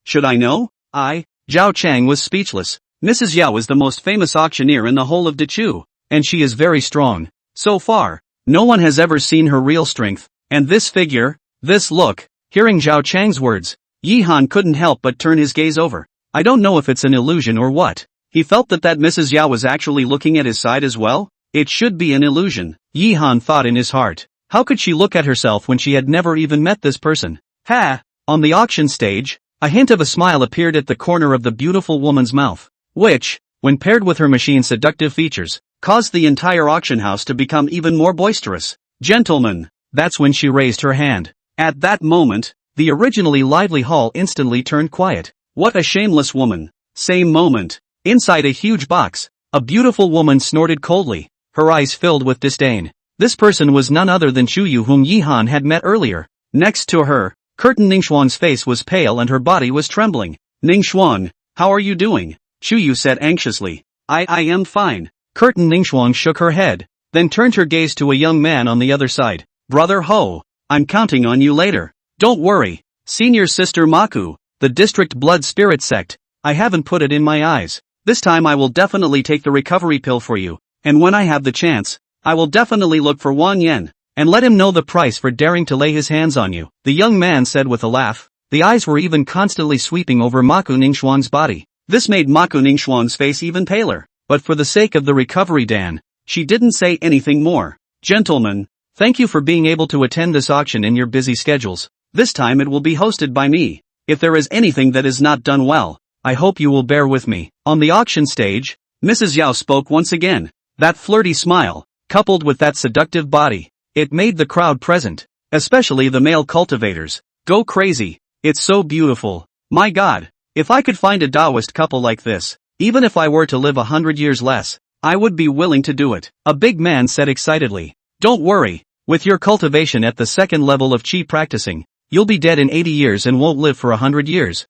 [SPEAKER 1] Should I know? Zhao Chang was speechless. Mrs. Yao is the most famous auctioneer in the whole of Dechu, and she is very strong. So far, no one has ever seen her real strength. And this figure, this look. Hearing Zhao Chang's words, Yi Han couldn't help but turn his gaze over. I don't know if it's an illusion or what. He felt that Mrs. Yao was actually looking at his side as well. It should be an illusion, Yi Han thought in his heart. How could she look at herself when she had never even met this person? On the auction stage, a hint of a smile appeared at the corner of the beautiful woman's mouth, which, when paired with her machine's seductive features, caused the entire auction house to become even more boisterous. Gentlemen, that's when she raised her hand. At that moment, the originally lively hall instantly turned quiet. What a shameless woman. Same moment, inside a huge box, a beautiful woman snorted coldly, her eyes filled with disdain. This person was none other than Chu Yu, whom Yi Han had met earlier. Next to her, Curtin Ningxuan's face was pale and her body was trembling. Ningxuan, how are you doing? Chu Yu said anxiously. I am fine. Curtin Ningxuan shook her head, then turned her gaze to a young man on the other side. Brother Ho, I'm counting on you later. Don't worry. Senior Sister Maku, the district blood spirit sect, I haven't put it in my eyes. This time I will definitely take the recovery pill for you, and when I have the chance, I will definitely look for Wang Yan, and let him know the price for daring to lay his hands on you, the young man said with a laugh. The eyes were even constantly sweeping over Maku Ningxuan's body. This made Maku Ningxuan's face even paler, but for the sake of the recovery Dan, she didn't say anything more. Gentlemen, thank you for being able to attend this auction in your busy schedules. This time it will be hosted by me. If there is anything that is not done well, I hope you will bear with me. On the auction stage, Mrs. Yao spoke once again. That flirty smile, coupled with that seductive body, it made the crowd present, especially the male cultivators, go crazy. It's so beautiful. My God, if I could find a Daoist couple like this, even if I were to live 100 years less, I would be willing to do it, a big man said excitedly. Don't worry, with your cultivation at the second level of Qi practicing, you'll be dead in 80 years and won't live for 100 years.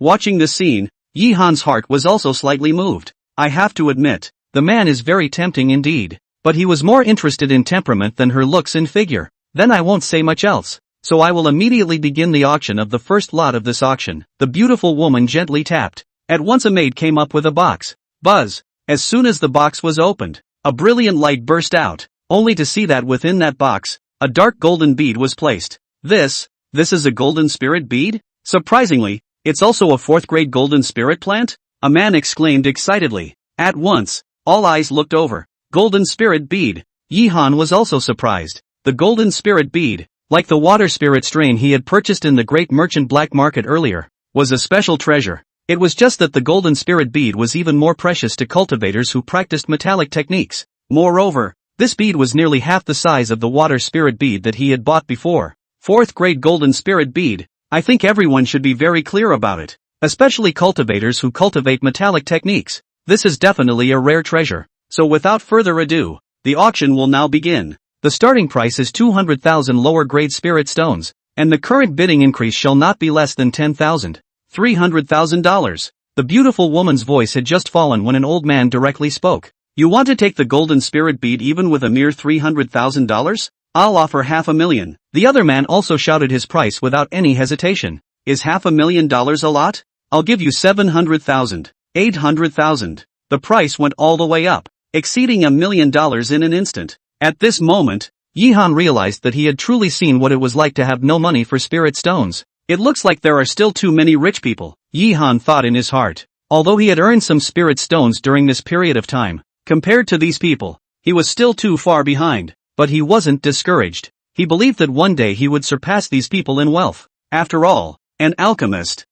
[SPEAKER 1] Watching this scene, Yi Han's heart was also slightly moved. I have to admit, the man is very tempting indeed, but he was more interested in temperament than her looks and figure. Then I won't say much else, so I will immediately begin the auction of the first lot of this auction. The beautiful woman gently tapped. At once a maid came up with a box. Buzz! As soon as the box was opened, a brilliant light burst out, only to see that within that box, a dark golden bead was placed. This is a golden spirit bead? Surprisingly, it's also a 4th grade golden spirit plant? A man exclaimed excitedly. At once, all eyes looked over. Golden spirit bead. Yi Han was also surprised. The golden spirit bead, like the water spirit strain he had purchased in the great merchant black market earlier, was a special treasure. It was just that the golden spirit bead was even more precious to cultivators who practiced metallic techniques. Moreover, this bead was nearly half the size of the water spirit bead that he had bought before. 4th grade golden spirit bead. I think everyone should be very clear about it, especially cultivators who cultivate metallic techniques. This is definitely a rare treasure. So without further ado, the auction will now begin. The starting price is 200,000 lower grade spirit stones, and the current bidding increase shall not be less than $300,000. The beautiful woman's voice had just fallen when an old man directly spoke. You want to take the golden spirit bead even with a mere $300,000? I'll offer $500,000. The other man also shouted his price without any hesitation. Is $500,000 a lot? I'll give you 700,000. 800,000. The price went all the way up, exceeding $1 million in an instant. At this moment, Yi Han realized that he had truly seen what it was like to have no money for spirit stones. It looks like there are still too many rich people, Yi Han thought in his heart. Although he had earned some spirit stones during this period of time, compared to these people, he was still too far behind. But he wasn't discouraged. He believed that one day he would surpass these people in wealth. After all, an alchemist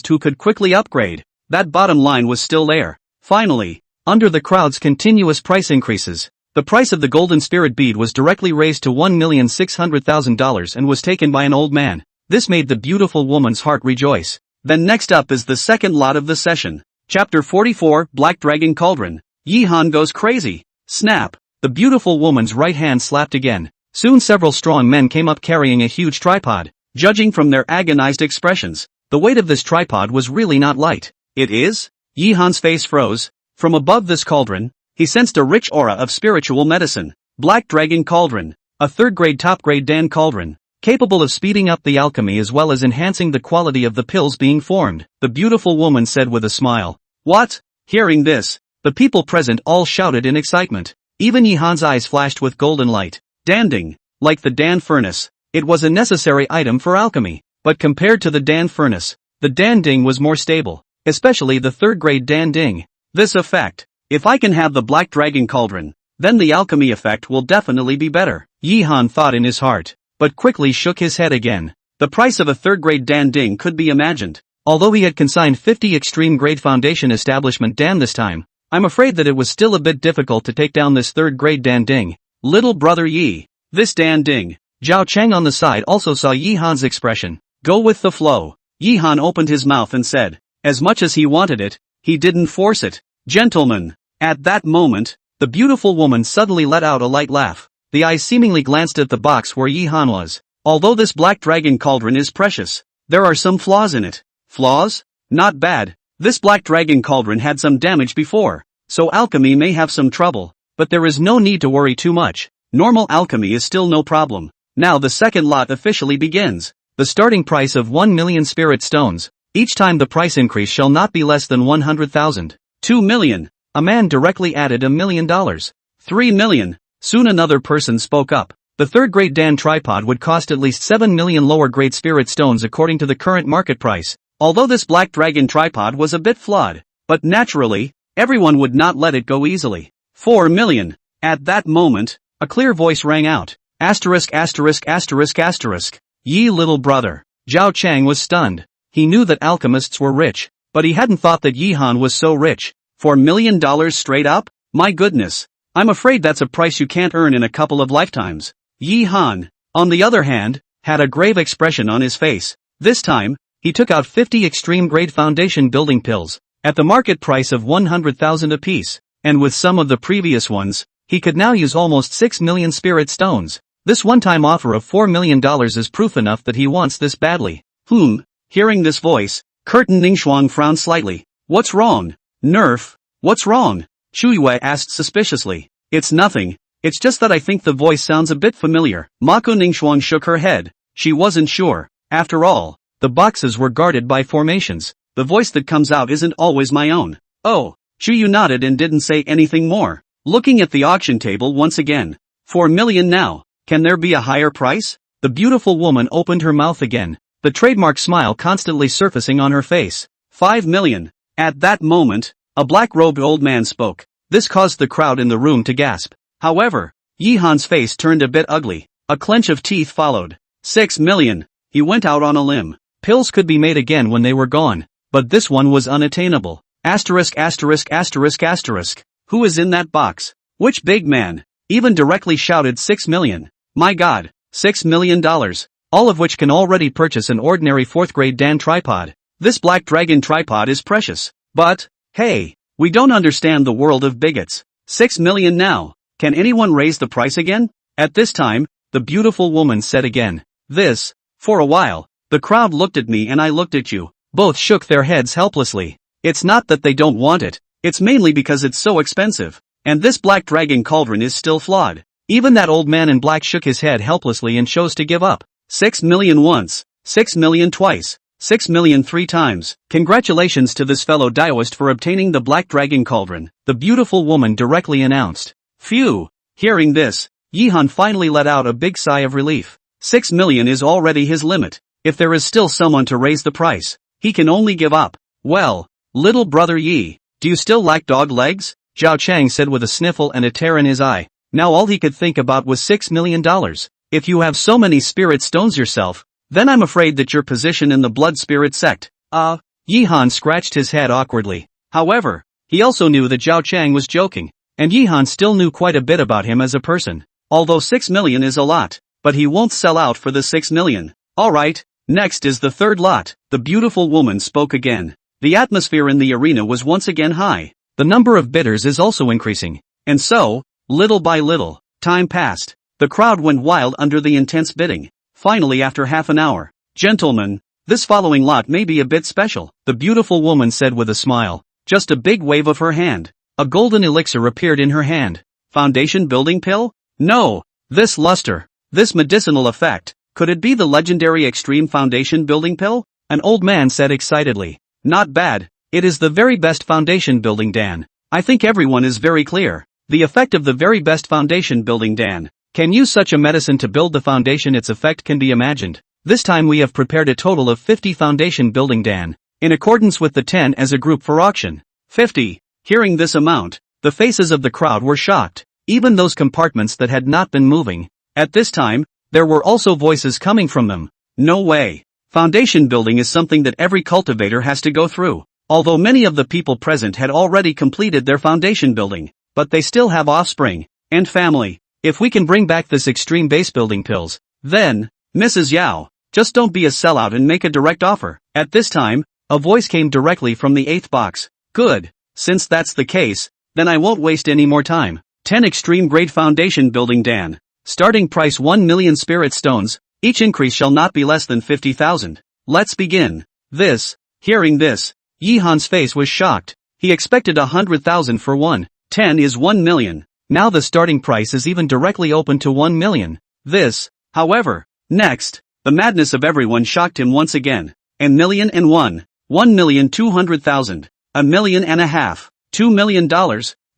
[SPEAKER 1] who could quickly upgrade. That bottom line was still there. Finally, under the crowd's continuous price increases, the price of the golden spirit bead was directly raised to $1,600,000 and was taken by an old man. This made the beautiful woman's heart rejoice. Then next up is the second lot of the session. Chapter 44, Black Dragon Cauldron. Yi-han goes crazy. Snap. The beautiful woman's right hand slapped again. Soon several strong men came up carrying a huge tripod. Judging from their agonized expressions, the weight of this tripod was really not light. It is? Yi-han's face froze. From above this cauldron, he sensed a rich aura of spiritual medicine. Black Dragon Cauldron. A third-grade top-grade Dan cauldron, capable of speeding up the alchemy as well as enhancing the quality of the pills being formed, the beautiful woman said with a smile. What? Hearing this, the people present all shouted in excitement. Even Yi-han's eyes flashed with golden light. Danding. Like the Dan furnace, it was a necessary item for alchemy, but compared to the Dan furnace, the Dan Ding was more stable, especially the third-grade Dan Ding. This effect. If I can have the Black Dragon Cauldron, then the alchemy effect will definitely be better, Yi-han thought in his heart, but quickly shook his head again. The price of a third-grade Dan Ding could be imagined. Although he had consigned 50 extreme-grade foundation establishment Dan this time, I'm afraid that it was still a bit difficult to take down this third-grade Dan Ding. Little brother Yi. This Dan Ding. Zhao Cheng on the side also saw Yi-han's expression. Go with the flow. Yi-han opened his mouth and said, as much as he wanted it, he didn't force it. Gentlemen. At that moment, the beautiful woman suddenly let out a light laugh. The eyes seemingly glanced at the box where Yi-han was. Although this Black Dragon Cauldron is precious, there are some flaws in it. Flaws? Not bad. This Black Dragon Cauldron had some damage before, so alchemy may have some trouble, but there is no need to worry too much. Normal alchemy is still no problem. Now the second lot officially begins. The starting price of 1 million spirit stones. Each time the price increase shall not be less than 100,000. 2 million. A man directly added $1 million. 3 million. Soon another person spoke up. The third-grade Dan tripod would cost at least 7 million lower-grade spirit stones according to the current market price. Although this Black Dragon tripod was a bit flawed, but naturally, everyone would not let it go easily. 4 million. At that moment, a clear voice rang out. Asterisk asterisk asterisk asterisk. Yi little brother. Zhao Cheng was stunned. He knew that alchemists were rich, but he hadn't thought that Yi-han was so rich. $4 million straight up? My goodness. I'm afraid that's a price you can't earn in a couple of lifetimes. Yi-han, on the other hand, had a grave expression on his face. This time, he took out 50 extreme-grade foundation building pills, at the market price of 100,000 apiece, and with some of the previous ones, he could now use almost 6 million spirit stones. This one-time offer of $4 million is proof enough that he wants this badly. Hearing this voice, Curtin Ningxuang frowned slightly. What's wrong? Nerf? What's wrong? Chu Yue asked suspiciously. It's nothing. It's just that I think the voice sounds a bit familiar. Mako Ningxuang shook her head. She wasn't sure. After all, the boxes were guarded by formations. The voice that comes out isn't always my own. Oh, Chu Yu nodded and didn't say anything more. Looking at the auction table once again. 4 million now. Can there be a higher price? The beautiful woman opened her mouth again, the trademark smile constantly surfacing on her face. 5 million. At that moment, a black-robed old man spoke. This caused the crowd in the room to gasp. However, Yi-han's face turned a bit ugly. A clench of teeth followed. 6 million. He went out on a limb. Pills could be made again when they were gone, but this one was unattainable. Asterisk asterisk asterisk asterisk. Who is in that box? Which big man? Even directly shouted 6 million. My God, $6 million. All of which can already purchase an ordinary 4th-grade Dan tripod. This Black Dragon tripod is precious. But, hey, we don't understand the world of bigots. 6 million now. Can anyone raise the price again? At this time, the beautiful woman said again. This. For a while, the crowd looked at me and I looked at you. Both shook their heads helplessly. It's not that they don't want it. It's mainly because it's so expensive. And this Black Dragon cauldron is still flawed. Even that old man in black shook his head helplessly and chose to give up. 6 million once. 6 million twice. 6 million 3 times. Congratulations to this fellow daoist for obtaining the Black Dragon cauldron, the beautiful woman directly announced. Phew. Hearing this, Yi-han finally let out a big sigh of relief. 6 million is already his limit. If there is still someone to raise the price, he can only give up. Well, little brother Yi, do you still lack dog legs? Zhao Cheng said with a sniffle and a tear in his eye. Now all he could think about was $6 million. If you have so many spirit stones yourself, then I'm afraid that your position in the blood spirit sect. Yihan scratched his head awkwardly. However, he also knew that Zhao Chang was joking, and Yihan still knew quite a bit about him as a person. Although 6 million is a lot, but he won't sell out for the 6 million. Alright, next is the third lot. The beautiful woman spoke again. The atmosphere in the arena was once again high. The number of bidders is also increasing. And so, little by little, time passed. The crowd went wild under the intense bidding. Finally, after half an hour, gentlemen, this following lot may be a bit special, the beautiful woman said with a smile. Just a big wave of her hand. A golden elixir appeared in her hand. Foundation building pill? No. This luster. This medicinal effect. Could it be the legendary extreme foundation building pill? An old man said excitedly. Not bad. It is the very best foundation building Dan. I think everyone is very clear. The effect of the very best foundation building Dan. Can use such a medicine to build the foundation, its effect can be imagined. This time we have prepared a total of 50 foundation building Dan. In accordance with the 10 as a group for auction. 50. Hearing this amount, the faces of the crowd were shocked. Even those compartments that had not been moving. At this time, there were also voices coming from them. No way. Foundation building is something that every cultivator has to go through. Although many of the people present had already completed their foundation building, but they still have offspring and family. If we can bring back this extreme base building pills, then, Mrs. Yao, just don't be a sellout and make a direct offer. At this time, a voice came directly from the 8th box. Good. Since that's the case, then I won't waste any more time. 10 extreme grade foundation building Dan. Starting price 1 million spirit stones, each increase shall not be less than 50,000. Let's begin. Hearing this, Yihan's face was shocked. He expected 100,000 for 10 is 1 million. Now the starting price is even directly open to 1 million. However, next, the madness of everyone shocked him once again. $1 million and 1,200,000. $1.5 million. $2 million.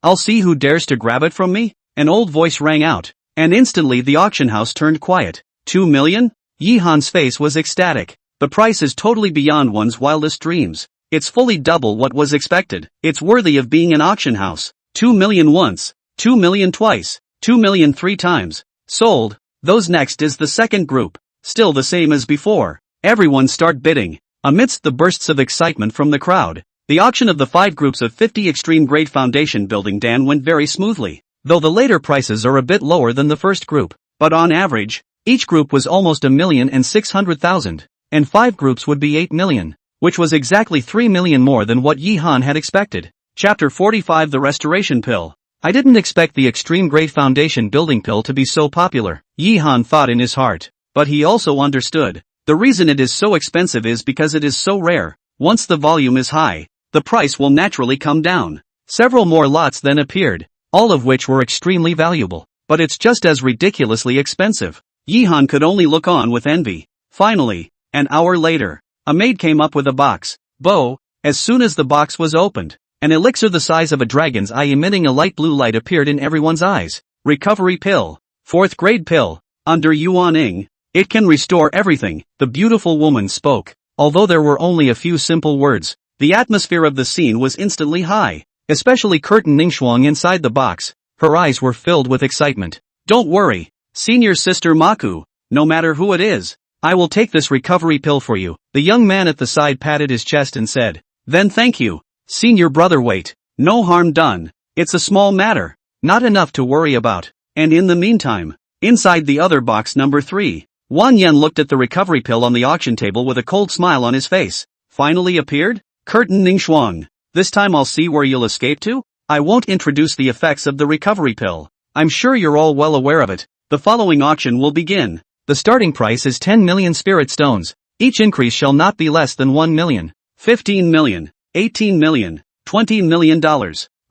[SPEAKER 1] I'll see who dares to grab it from me. An old voice rang out, and instantly the auction house turned quiet. 2 million? Yihan's face was ecstatic. The price is totally beyond one's wildest dreams. It's fully double what was expected. It's worthy of being an auction house. 2 million once, 2 million twice, 2 million 3 times. Sold. Those next is the second group. Still the same as before. Everyone start bidding. Amidst the bursts of excitement from the crowd, the auction of the 5 groups of 50 extreme grade foundation building Dan went very smoothly, though the later prices are a bit lower than the first group. But on average, each group was almost 1,600,000, and 5 groups would be 8 million, which was exactly 3 million more than what Yihan had expected. Chapter 45 The Restoration Pill. I didn't expect the extreme grade foundation building pill to be so popular, Yihan thought in his heart. But he also understood. The reason it is so expensive is because it is so rare. Once the volume is high, the price will naturally come down. Several more lots then appeared, all of which were extremely valuable. But it's just as ridiculously expensive. Yihan could only look on with envy. Finally, an hour later, a maid came up with a box. As soon as the box was opened, an elixir the size of a dragon's eye emitting a light blue light appeared in everyone's eyes. Recovery pill. 4th grade pill. Under Yuaning. It can restore everything, the beautiful woman spoke. Although there were only a few simple words, the atmosphere of the scene was instantly high. Especially Curtin Ningxuang inside the box. Her eyes were filled with excitement. Don't worry, senior sister Maku, no matter who it is, I will take this recovery pill for you. The young man at the side patted his chest and said, then thank you. Senior brother, wait. No harm done. It's a small matter. Not enough to worry about. And in the meantime, inside the other box number 3, Wang Yan looked at the recovery pill on the auction table with a cold smile on his face. Finally appeared? Curtin Ningxuang. This time I'll see where you'll escape to? I won't introduce the effects of the recovery pill. I'm sure you're all well aware of it. The following auction will begin. The starting price is 10 million spirit stones. Each increase shall not be less than 1 million. 15 million. 18 million. $20 million.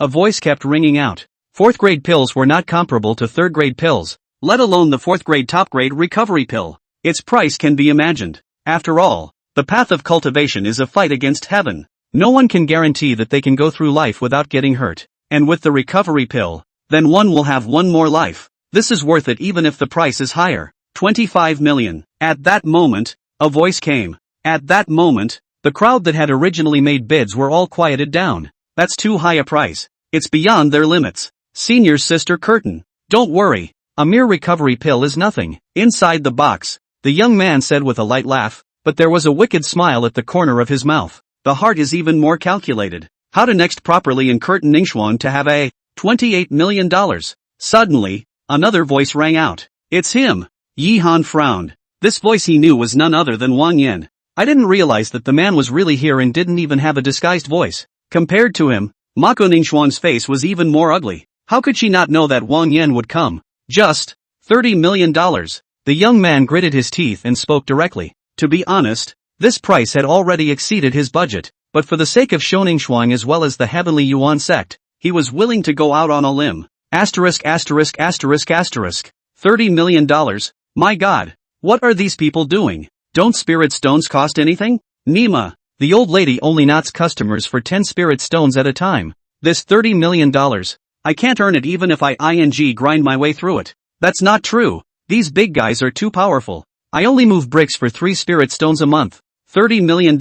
[SPEAKER 1] A voice kept ringing out. 4th grade pills were not comparable to 3rd grade pills, let alone the 4th grade top grade recovery pill. Its price can be imagined. After all, the path of cultivation is a fight against heaven. No one can guarantee that they can go through life without getting hurt. And with the recovery pill, then one will have one more life. This is worth it even if the price is higher. 25 million. At that moment, a voice came. At that moment, the crowd that had originally made bids were all quieted down. That's too high a price. It's beyond their limits. Senior sister Curtin. Don't worry. A mere recovery pill is nothing. Inside the box, the young man said with a light laugh, but there was a wicked smile at the corner of his mouth. The heart is even more calculated. How to next properly encourage Ningxuan to have a $28 million. Suddenly, another voice rang out. It's him. Yi Han frowned. This voice he knew was none other than Wang Yan. I didn't realize that the man was really here and didn't even have a disguised voice. Compared to him, Mako Ningxuan's face was even more ugly. How could she not know that Wang Yan would come? Just $30 million. The young man gritted his teeth and spoke directly. To be honest, this price had already exceeded his budget, but for the sake of Shoningshuang as well as the Heavenly Yuan sect, he was willing to go out on a limb. $30 million. My God. What are these people doing? Don't spirit stones cost anything? Nima. The old lady only knots customers for 10 spirit stones at a time. This $30 million. I can't earn it even if I grind my way through it. That's not true. These big guys are too powerful. I only move bricks for 3 spirit stones a month. $30 million.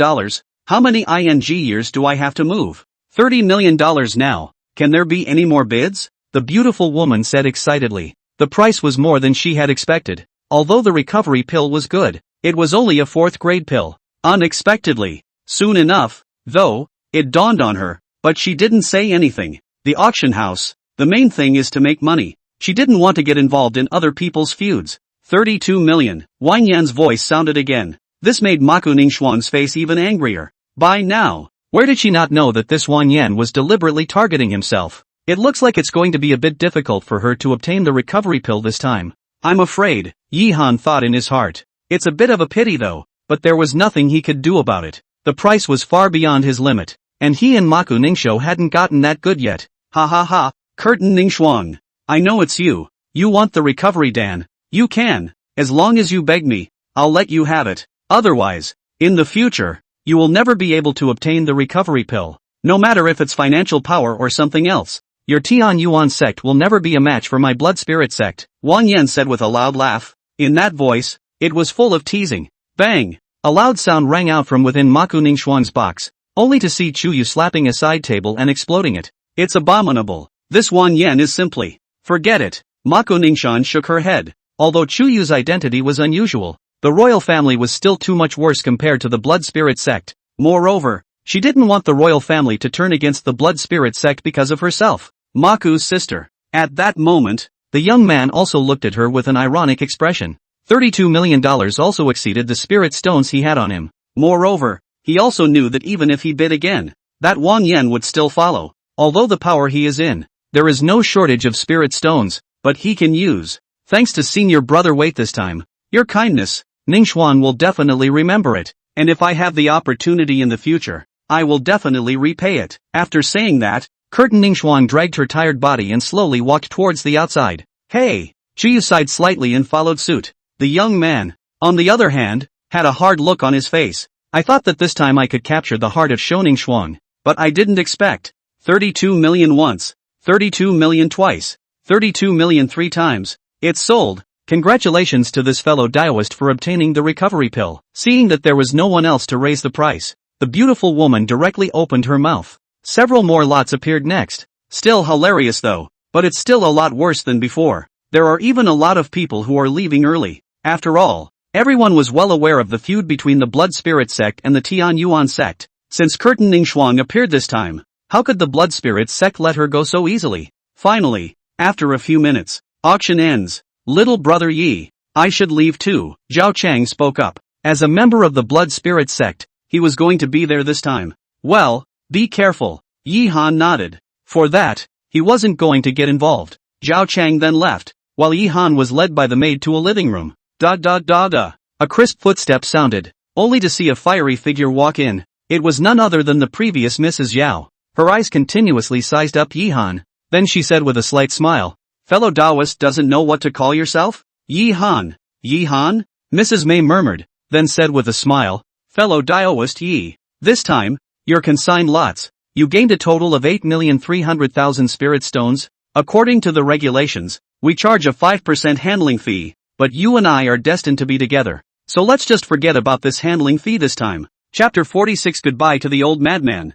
[SPEAKER 1] How many years do I have to move? $30 million now. Can there be any more bids? The beautiful woman said excitedly. The price was more than she had expected. Although the recovery pill was good, it was only a 4th grade pill. Unexpectedly. Soon enough, though, it dawned on her, but she didn't say anything. The auction house. The main thing is to make money. She didn't want to get involved in other people's feuds. 32 million. Wang Yan's voice sounded again. This made Mako Ningxuan's face even angrier. By now, where did she not know that this Wang Yan was deliberately targeting himself? It looks like it's going to be a bit difficult for her to obtain the recovery pill this time. I'm afraid, Yi Han thought in his heart. It's a bit of a pity though, but there was nothing he could do about it. The price was far beyond his limit, and he and Mako Ningxiu hadn't gotten that good yet. Ha ha ha, Curtin Ningxuang. I know it's you. You want the recovery, Dan. You can. As long as you beg me, I'll let you have it. Otherwise, in the future, you will never be able to obtain the recovery pill. No matter if it's financial power or something else. Your Tian Yuan sect will never be a match for my blood spirit sect, Wang Yan said with a loud laugh. In that voice, it was full of teasing. Bang! A loud sound rang out from within Mako Ningxuan's box, only to see Chuyu slapping a side table and exploding it. It's abominable. This Wang Yan is simply. Forget it. Mako Ningxuan shook her head. Although Chuyu's identity was unusual, the royal family was still too much worse compared to the blood spirit sect. Moreover, she didn't want the royal family to turn against the blood spirit sect because of herself, Maku's sister. At that moment, the young man also looked at her with an ironic expression. $32 million also exceeded the spirit stones he had on him. Moreover, he also knew that even if he bid again, that Wang Yan would still follow. Although the power he is in, there is no shortage of spirit stones, but he can use. Thanks to senior brother Wait this time. Your kindness, Ningxuan will definitely remember it, and if I have the opportunity in the future, I will definitely repay it. After saying that, Curtin Ningxuan dragged her tired body and slowly walked towards the outside. Hey! Chuyu sighed slightly and followed suit. The young man, on the other hand, had a hard look on his face. I thought that this time I could capture the heart of Shoningshuang, but I didn't expect. 32 million once, 32 million twice, 32 million 3 times. It's sold. Congratulations to this fellow daoist for obtaining the recovery pill. Seeing that there was no one else to raise the price, the beautiful woman directly opened her mouth. Several more lots appeared next. Still hilarious though, but it's still a lot worse than before. There are even a lot of people who are leaving early. After all, everyone was well aware of the feud between the Blood Spirit sect and the Tian Yuan sect. Since Curtin Ningxuang appeared this time, how could the Blood Spirit sect let her go so easily? Finally, after a few minutes, auction ends. Little brother Yi, I should leave too. Zhao Chang spoke up. As a member of the Blood Spirit sect, he was going to be there this time. Well, be careful. Yi Han nodded. For that, he wasn't going to get involved. Zhao Chang then left, while Yi Han was led by the maid to a living room. Da da da da. A crisp footstep sounded, only to see a fiery figure walk in. It was none other than the previous Mrs. Yao. Her eyes continuously sized up Yi Han. Then she said with a slight smile, fellow Taoist doesn't know what to call yourself? Yi Han. Yi Han? Mrs. May murmured, then said with a smile, fellow Taoist Yi. This time, you're consigned lots. You gained a total of 8,300,000 spirit stones. According to the regulations, we charge a 5% handling fee, but you and I are destined to be together. So let's just forget about this handling fee this time. Chapter 46 Goodbye to the Old Madman.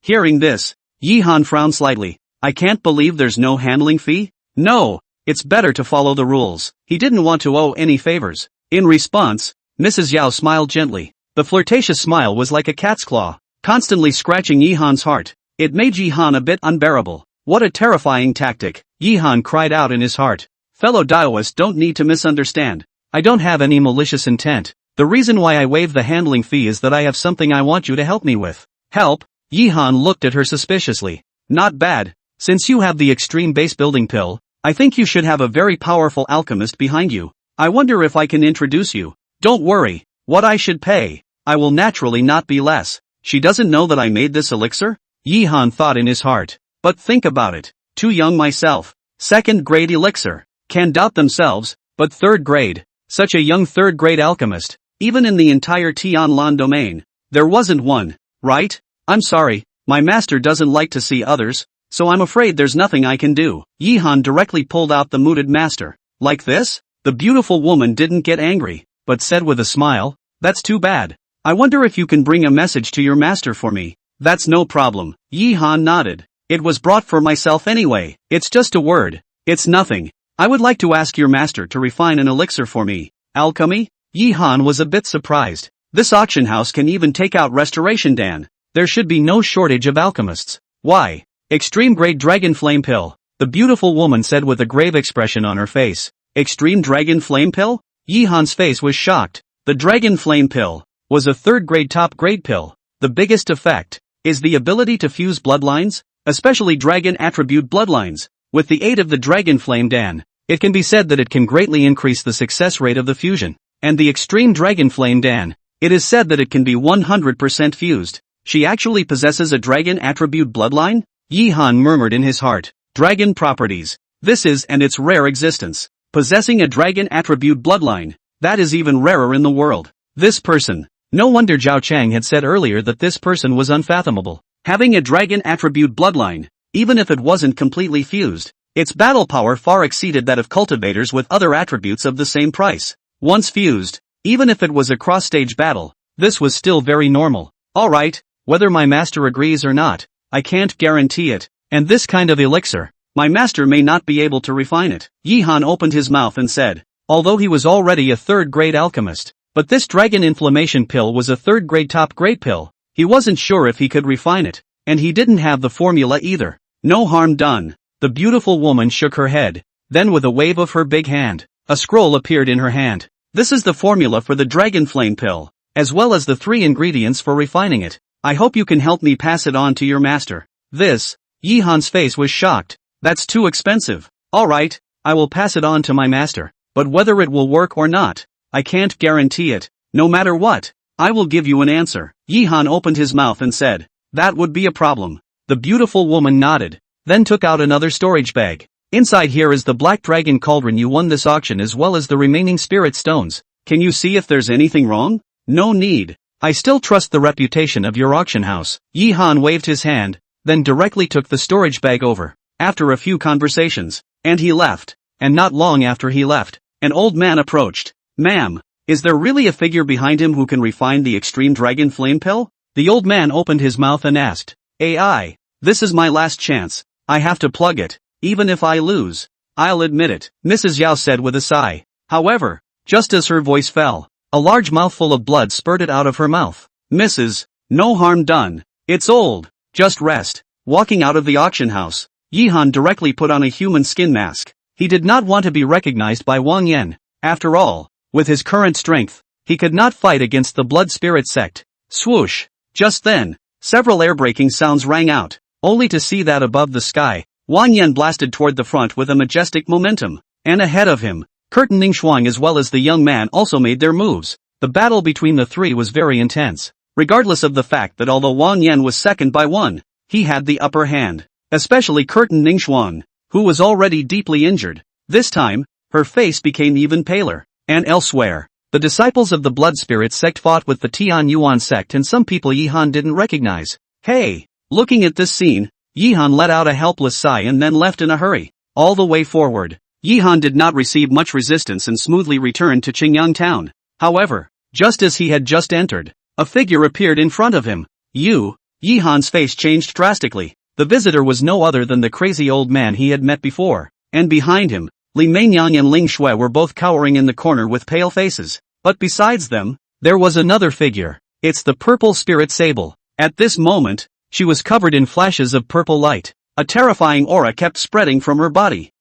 [SPEAKER 1] Hearing this, Yi Han frowned slightly. I can't believe there's no handling fee? No, It's better to follow the rules. He didn't want to owe any favors. In response, Mrs. Yao smiled gently. The flirtatious smile was like a cat's claw, constantly scratching Yihan's heart. It made Yihan a bit unbearable. What a terrifying tactic, Yihan cried out in his heart. Fellow daoists don't need to misunderstand. I don't have any malicious intent. The reason why I waive the handling fee is that I have something I want you to help me with. Help? Yihan looked at her suspiciously. Not bad. Since you have the extreme base building pill, I think you should have a very powerful alchemist behind you. I wonder if I can introduce you. Don't worry. What I should pay, I will naturally not be less. She doesn't know that I made this elixir? Yihan thought in his heart. But think about it. Too young myself. Second grade elixir. Can doubt themselves, but third grade. Such a young third grade alchemist. Even in the entire Tianlan domain, there wasn't one, right? I'm sorry, my master doesn't like to see others, so I'm afraid there's nothing I can do. Yihan directly pulled out the mooted master. Like this? The beautiful woman didn't get angry, but said with a smile, that's too bad. I wonder if you can bring a message to your master for me. That's no problem. Yihan nodded. It was brought for myself anyway. It's just a word. It's nothing. I would like to ask your master to refine an elixir for me. Alchemy? Yihan was a bit surprised. This auction house can even take out Restoration Dan. There should be no shortage of alchemists. Why? Extreme grade dragon flame pill, the beautiful woman said with a grave expression on her face. Extreme dragon flame pill? Yihan's face was shocked. The dragon flame pill was a third grade top grade pill. The biggest effect is the ability to fuse bloodlines, especially dragon attribute bloodlines. With the aid of the dragon flame Dan, it can be said that it can greatly increase the success rate of the fusion. And the extreme dragon flame Dan, it is said that it can be 100% fused. She actually possesses a dragon attribute bloodline? Yihan murmured in his heart. Dragon properties. This is and its rare existence. Possessing a dragon attribute bloodline. That is even rarer in the world. This person. No wonder Zhao Chang had said earlier that this person was unfathomable. Having a dragon attribute bloodline, even if it wasn't completely fused, its battle power far exceeded that of cultivators with other attributes of the same price. Once fused, even if it was a cross-stage battle, this was still very normal. Alright, whether my master agrees or not, I can't guarantee it. And this kind of elixir, my master may not be able to refine it. Yihan opened his mouth and said, although he was already a third-grade alchemist, but this dragon inflammation pill was a third-grade top-grade pill, he wasn't sure if he could refine it, and he didn't have the formula either. No harm done. The beautiful woman shook her head, then with a wave of her big hand, a scroll appeared in her hand. This is the formula for the dragon flame pill, as well as the 3 ingredients for refining it. I hope you can help me pass it on to your master. This, Yihan's face was shocked. That's too expensive. Alright, I will pass it on to my master, but whether it will work or not, I can't guarantee it. No matter what, I will give you an answer. Yihan opened his mouth and said, that would be a problem. The beautiful woman nodded, then took out another storage bag. Inside here is the black dragon cauldron you won this auction as well as the remaining spirit stones. Can you see if there's anything wrong? No need. I still trust the reputation of your auction house. Yihan waved his hand, then directly took the storage bag over. After a few conversations, and he left. And not long after he left, an old man approached. Ma'am, is there really a figure behind him who can refine the extreme dragon flame pill? The old man opened his mouth and asked. AI, this is my last chance. I have to plug it. Even if I lose, I'll admit it, Mrs. Yao said with a sigh. However, just as her voice fell, a large mouthful of blood spurted out of her mouth. Mrs. No harm done. It's old. Just rest. Walking out of the auction house, Yihan directly put on a human skin mask. He did not want to be recognized by Wang Yan. After all, with his current strength, he could not fight against the blood spirit sect. Swoosh. Just then, several air-breaking sounds rang out, only to see that above the sky, Wang Yan blasted toward the front with a majestic momentum, and ahead of him, Curtin Ningxuang as well as the young man also made their moves. The battle between the three was very intense, regardless of the fact that although Wang Yan was second by 1, he had the upper hand, especially Curtin Ningxuang, who was already deeply injured. This time, her face became even paler, and elsewhere, the disciples of the blood spirit sect fought with the Tian Yuan sect and some people Yihan didn't recognize. Hey! Looking at this scene, Yihan let out a helpless sigh and then left in a hurry. All the way forward, Yihan did not receive much resistance and smoothly returned to Qingyang town. However, just as he had just entered, a figure appeared in front of him. Yihan's face changed drastically. The visitor was no other than the crazy old man he had met before, and behind him, Li Meinyang and Ling Shui were both cowering in the corner with pale faces. But besides them, there was another figure. It's the purple spirit sable. At this moment, she was covered in flashes of purple light. A terrifying aura kept spreading from her body.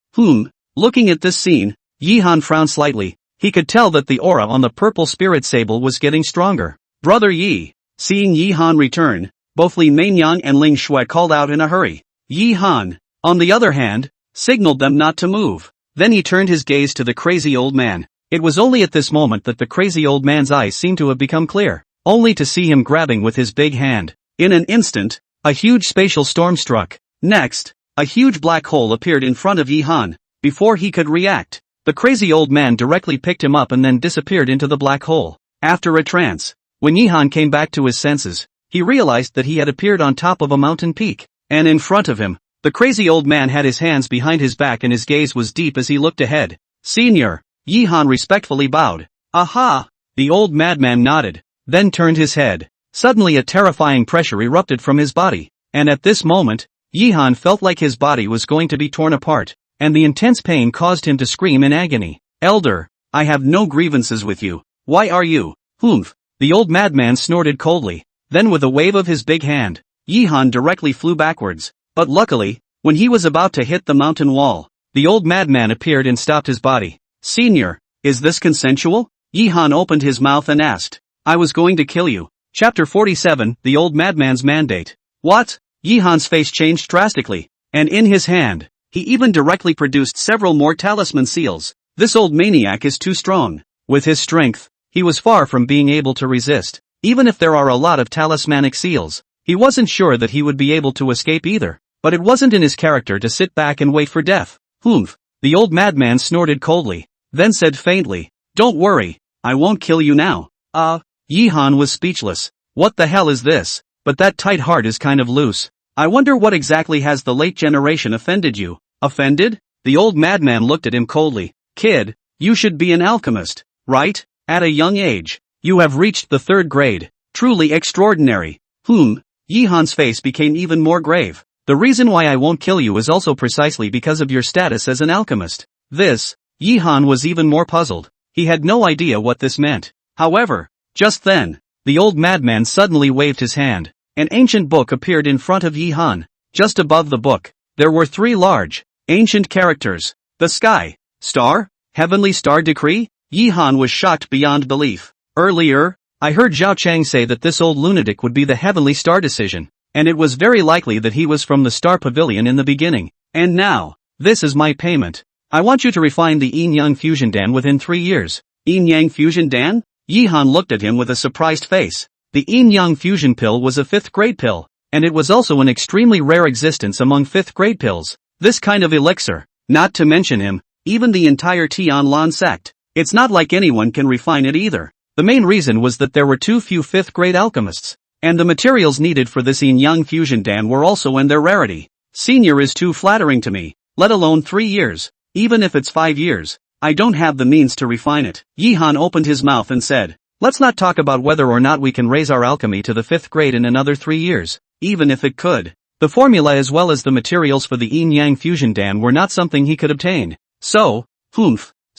[SPEAKER 1] Looking at this scene, Yihan frowned slightly. He could tell that the aura on the purple spirit sable was getting stronger. Brother Yi. Seeing Yihan return, both Li Meinyang and Ling Shui called out in a hurry. Yihan, on the other hand, signaled them not to move. Then he turned his gaze to the crazy old man. It was only at this moment that the crazy old man's eyes seemed to have become clear, only to see him grabbing with his big hand. In an instant, a huge spatial storm struck. Next, a huge black hole appeared in front of Yihan. Before he could react, the crazy old man directly picked him up and then disappeared into the black hole. After a trance, when Yihan came back to his senses, he realized that he had appeared on top of a mountain peak, and in front of him, the crazy old man had his hands behind his back and his gaze was deep as he looked ahead. Senior, Yihan respectfully bowed. Aha! The old madman nodded, then turned his head. Suddenly a terrifying pressure erupted from his body, and at this moment, Yihan felt like his body was going to be torn apart, and the intense pain caused him to scream in agony. Elder, I have no grievances with you. Why are you? The old madman snorted coldly. Then with a wave of his big hand, Yihan directly flew backwards. But luckily, when he was about to hit the mountain wall, the old madman appeared and stopped his body. Senior, is this consensual? Yihan opened his mouth and asked. I was going to kill you. Chapter 47, The Old Madman's Mandate. What? Yihan's face changed drastically, and in his hand, he even directly produced several more talisman seals. This old maniac is too strong. With his strength, he was far from being able to resist. Even if there are a lot of talismanic seals, he wasn't sure that he would be able to escape either. But it wasn't in his character to sit back and wait for death. The old madman snorted coldly, then said faintly, Don't worry, I won't kill you now. Yihan was speechless. What the hell is this? But that tight heart is kind of loose. I wonder what exactly has the late generation offended you? Offended? The old madman looked at him coldly. Kid, you should be an alchemist, right? At a young age. You have reached the 3rd grade. Truly extraordinary. Yihan's face became even more grave. The reason why I won't kill you is also precisely because of your status as an alchemist. This, Yihan was even more puzzled. He had no idea what this meant. However, just then, the old madman suddenly waved his hand. An ancient book appeared in front of Yihan. Just above the book, there were 3 large, ancient characters. The sky, star, heavenly star decree? Yihan was shocked beyond belief. Earlier, I heard Zhao Chang say that this old lunatic would be the heavenly star decision, and it was very likely that he was from the Star Pavilion in the beginning. And now, this is my payment. I want you to refine the Yin-Yang Fusion Dan within 3 years. Yin-Yang Fusion Dan? Yihan looked at him with a surprised face. The Yin-Yang Fusion pill was a 5th grade pill, and it was also an extremely rare existence among 5th grade pills. This kind of elixir, not to mention him, even the entire Tian Lan sect. It's not like anyone can refine it either. The main reason was that there were too few 5th grade alchemists, and the materials needed for this Yin-Yang Fusion Dan were also in their rarity. Senior is too flattering to me, let alone 3 years, even if it's 5 years, I don't have the means to refine it. Yihan opened his mouth and said, let's not talk about whether or not we can raise our alchemy to the 5th grade in another 3 years, even if it could. The formula as well as the materials for the Yin-Yang Fusion Dan were not something he could obtain. So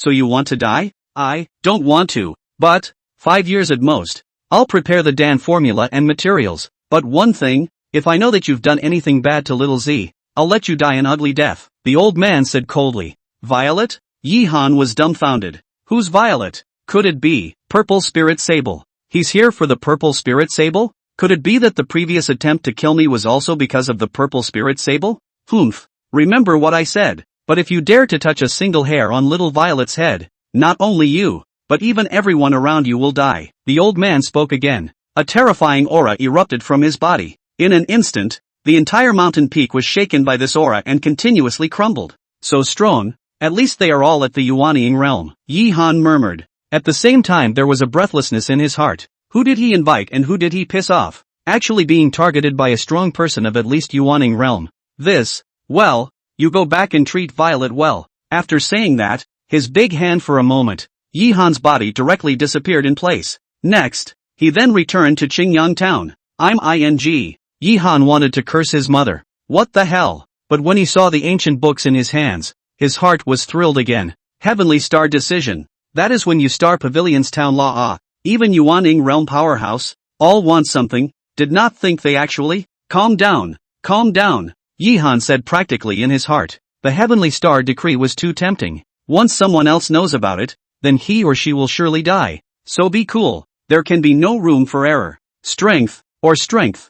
[SPEAKER 1] you want to die? I don't want to, but 5 years at most. I'll prepare the Dan formula and materials, but one thing, if I know that you've done anything bad to little Z, I'll let you die an ugly death, the old man said coldly. Violet? Yihan was dumbfounded. Who's Violet? Could it be Purple Spirit Sable? He's here for the Purple Spirit Sable? Could it be that the previous attempt to kill me was also because of the Purple Spirit Sable? Remember what I said, but if you dare to touch a single hair on little Violet's head, not only you, but even everyone around you will die. The old man spoke again. A terrifying aura erupted from his body. In an instant, the entire mountain peak was shaken by this aura and continuously crumbled. So strong, at least they are all at the Yuanying realm, Yihan murmured. At the same time there was a breathlessness in his heart. Who did he invite and who did he piss off? Actually being targeted by a strong person of at least Yuanying realm. You go back and treat Violet well. After saying that, his big hand for a moment, Yihan's body directly disappeared in place. Next, he then returned to Qingyang town. I'm ing. Yihan wanted to curse his mother. What the hell? But when he saw the ancient books in his hands, His heart was thrilled again. Heavenly Star Decision. That is when you star Pavilion's Town Law. Even Yuaning Realm Powerhouse. All want something. Did not think they actually? Calm down. Calm down. Yihan said practically in his heart. The Heavenly Star Decree was too tempting. Once someone else knows about it, then he or she will surely die. So be cool. There can be no room for error. Strength, or strength.